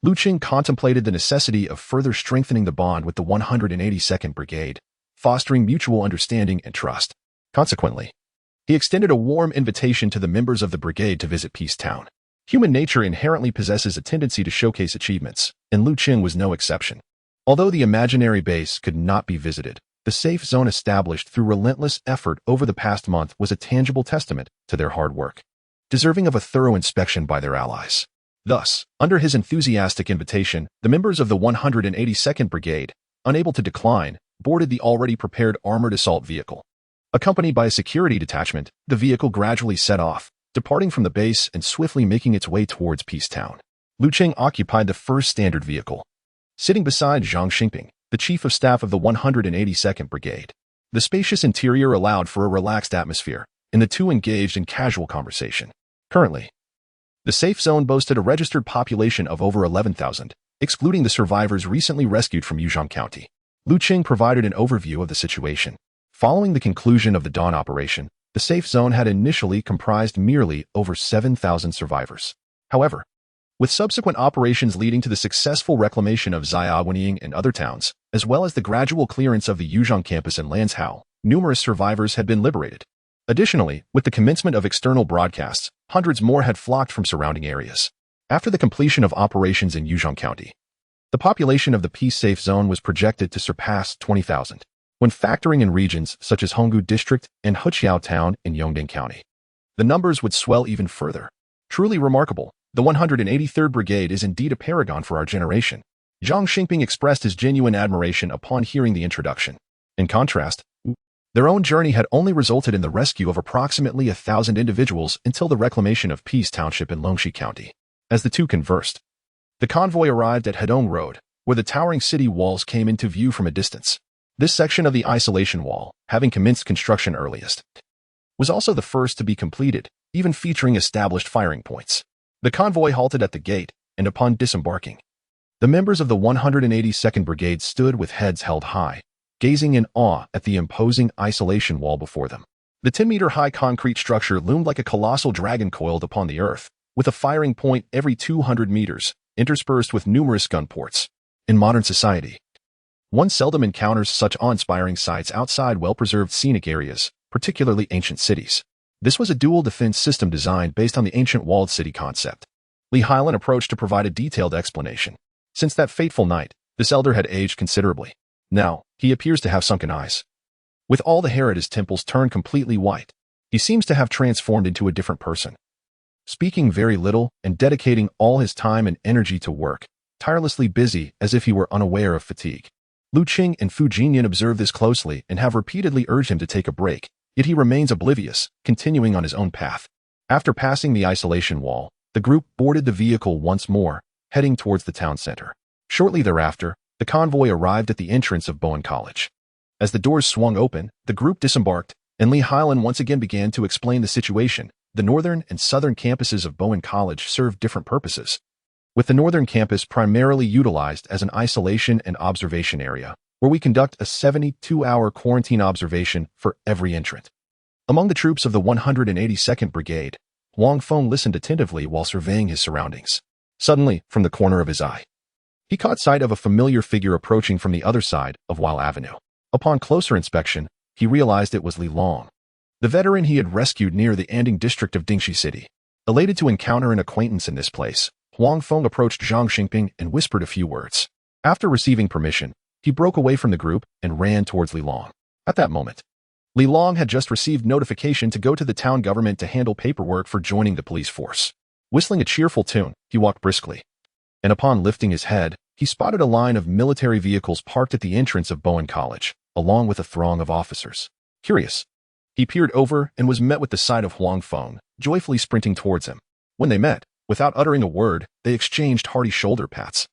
Lu Cheng contemplated the necessity of further strengthening the bond with the 182nd Brigade, fostering mutual understanding and trust. Consequently, he extended a warm invitation to the members of the brigade to visit Peace Town. Human nature inherently possesses a tendency to showcase achievements, and Lu Cheng was no exception. Although the imaginary base could not be visited, the safe zone established through relentless effort over the past month was a tangible testament to their hard work, deserving of a thorough inspection by their allies. Thus, under his enthusiastic invitation, the members of the 182nd Brigade, unable to decline, boarded the already prepared armored assault vehicle. Accompanied by a security detachment, the vehicle gradually set off, departing from the base and swiftly making its way towards Peace Town. Lu Cheng occupied the first standard vehicle, sitting beside Zhang Xingping, the chief of staff of the 182nd Brigade. The spacious interior allowed for a relaxed atmosphere, and the two engaged in casual conversation. Currently, the safe zone boasted a registered population of over 11,000, excluding the survivors recently rescued from Yuzhong County. Lu Cheng provided an overview of the situation. Following the conclusion of the Dawn operation, the safe zone had initially comprised merely over 7,000 survivors. However, with subsequent operations leading to the successful reclamation of Xiaowenying and other towns, as well as the gradual clearance of the Yuzhong campus in Lanzhou, numerous survivors had been liberated. Additionally, with the commencement of external broadcasts, hundreds more had flocked from surrounding areas. After the completion of operations in Yuzhong County, the population of the Peace Safe Zone was projected to surpass 20,000. When factoring in regions such as Honggu District and Heqiao Town in Yongding County, the numbers would swell even further. Truly remarkable, the 183rd Brigade is indeed a paragon for our generation. Zhang Xingping expressed his genuine admiration upon hearing the introduction. In contrast, their own journey had only resulted in the rescue of approximately 1,000 individuals until the reclamation of Peace Township in Longxi County. As the two conversed, the convoy arrived at Hedong Road, where the towering city walls came into view from a distance. This section of the isolation wall, having commenced construction earliest, was also the first to be completed, even featuring established firing points. The convoy halted at the gate, and upon disembarking, the members of the 182nd Brigade stood with heads held high, gazing in awe at the imposing isolation wall before them. The 10-meter-high concrete structure loomed like a colossal dragon coiled upon the earth, with a firing point every 200 meters, interspersed with numerous gun ports. In modern society, one seldom encounters such awe-inspiring sights outside well-preserved scenic areas, particularly ancient cities. This was a dual defense system designed based on the ancient walled city concept. Li Hailan approached to provide a detailed explanation. Since that fateful night, this elder had aged considerably. Now, he appears to have sunken eyes. With all the hair at his temples turned completely white, he seems to have transformed into a different person. Speaking very little and dedicating all his time and energy to work, tirelessly busy as if he were unaware of fatigue. Lu Cheng and Fu Jinyan observe this closely and have repeatedly urged him to take a break, yet he remains oblivious, continuing on his own path. After passing the isolation wall, the group boarded the vehicle once more, heading towards the town center. Shortly thereafter, the convoy arrived at the entrance of Bowen College. As the doors swung open, the group disembarked, and Li Hailan once again began to explain the situation. The northern and southern campuses of Bowen College serve different purposes, with the northern campus primarily utilized as an isolation and observation area, where we conduct a 72-hour quarantine observation for every entrant. Among the troops of the 182nd Brigade, Wang Feng listened attentively while surveying his surroundings. Suddenly, from the corner of his eye, he caught sight of a familiar figure approaching from the other side of Weil Avenue. Upon closer inspection, he realized it was Li Long, the veteran he had rescued near the Anding district of Dingxi City. Elated to encounter an acquaintance in this place, Huang Feng approached Zhang Xingping and whispered a few words. After receiving permission, he broke away from the group and ran towards Li Long. At that moment, Li Long had just received notification to go to the town government to handle paperwork for joining the police force. Whistling a cheerful tune, he walked briskly. And upon lifting his head, he spotted a line of military vehicles parked at the entrance of Bowen College, along with a throng of officers. Curious, he peered over and was met with the sight of Huang Feng, joyfully sprinting towards him. When they met, without uttering a word, they exchanged hearty shoulder pats,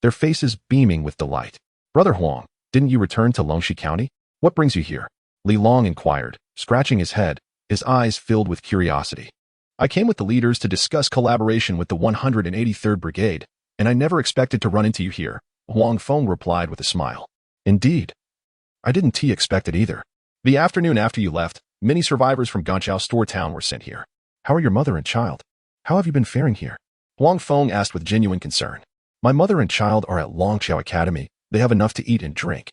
their faces beaming with delight. "Brother Huang, didn't you return to Longxi County? What brings you here?" Li Long inquired, scratching his head, his eyes filled with curiosity. "I came with the leaders to discuss collaboration with the 183rd Brigade, and I never expected to run into you here," Huang Feng replied with a smile. "Indeed. I didn't expect it either. The afternoon after you left, many survivors from Ganqiao Store Town were sent here. How are your mother and child? How have you been faring here?" Huang Feng asked with genuine concern. "My mother and child are at Longqiao Academy. They have enough to eat and drink.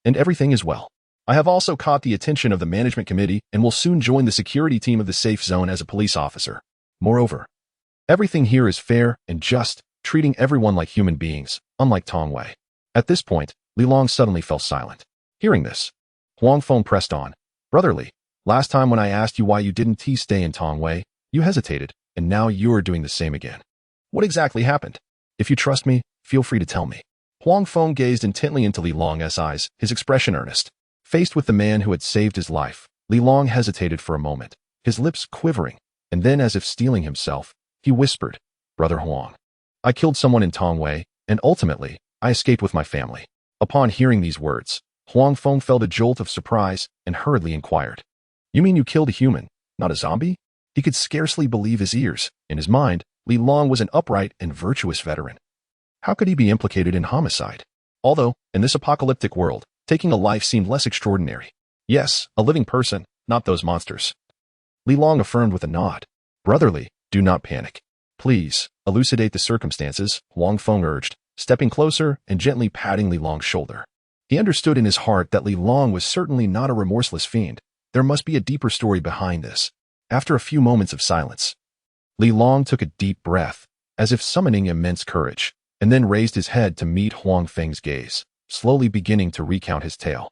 And everything is well. I have also caught the attention of the management committee and will soon join the security team of the safe zone as a police officer. Moreover, everything here is fair and just, treating everyone like human beings, unlike Tongwei." At this point, Li Long suddenly fell silent. Hearing this, Huang Feng pressed on. "Brother Li, last time when I asked you why you didn't stay in Tongwei, you hesitated, and now you're doing the same again. What exactly happened? If you trust me, feel free to tell me." Huang Feng gazed intently into Li Long's eyes, his expression earnest. Faced with the man who had saved his life, Li Long hesitated for a moment, his lips quivering, and then as if steeling himself, he whispered, "Brother Huang, I killed someone in Tongwei, and ultimately, I escaped with my family." Upon hearing these words, Huang Feng felt a jolt of surprise and hurriedly inquired, "You mean you killed a human, not a zombie?" He could scarcely believe his ears. In his mind, Li Long was an upright and virtuous veteran. How could he be implicated in homicide? Although, in this apocalyptic world, taking a life seemed less extraordinary. Yes, a living person, not those monsters. Li Long affirmed with a nod. "Brother Li, do not panic. Please, elucidate the circumstances," Huang Feng urged, stepping closer and gently patting Li Long's shoulder. He understood in his heart that Li Long was certainly not a remorseless fiend. There must be a deeper story behind this. After a few moments of silence, Li Long took a deep breath, as if summoning immense courage, and then raised his head to meet Huang Feng's gaze, slowly beginning to recount his tale.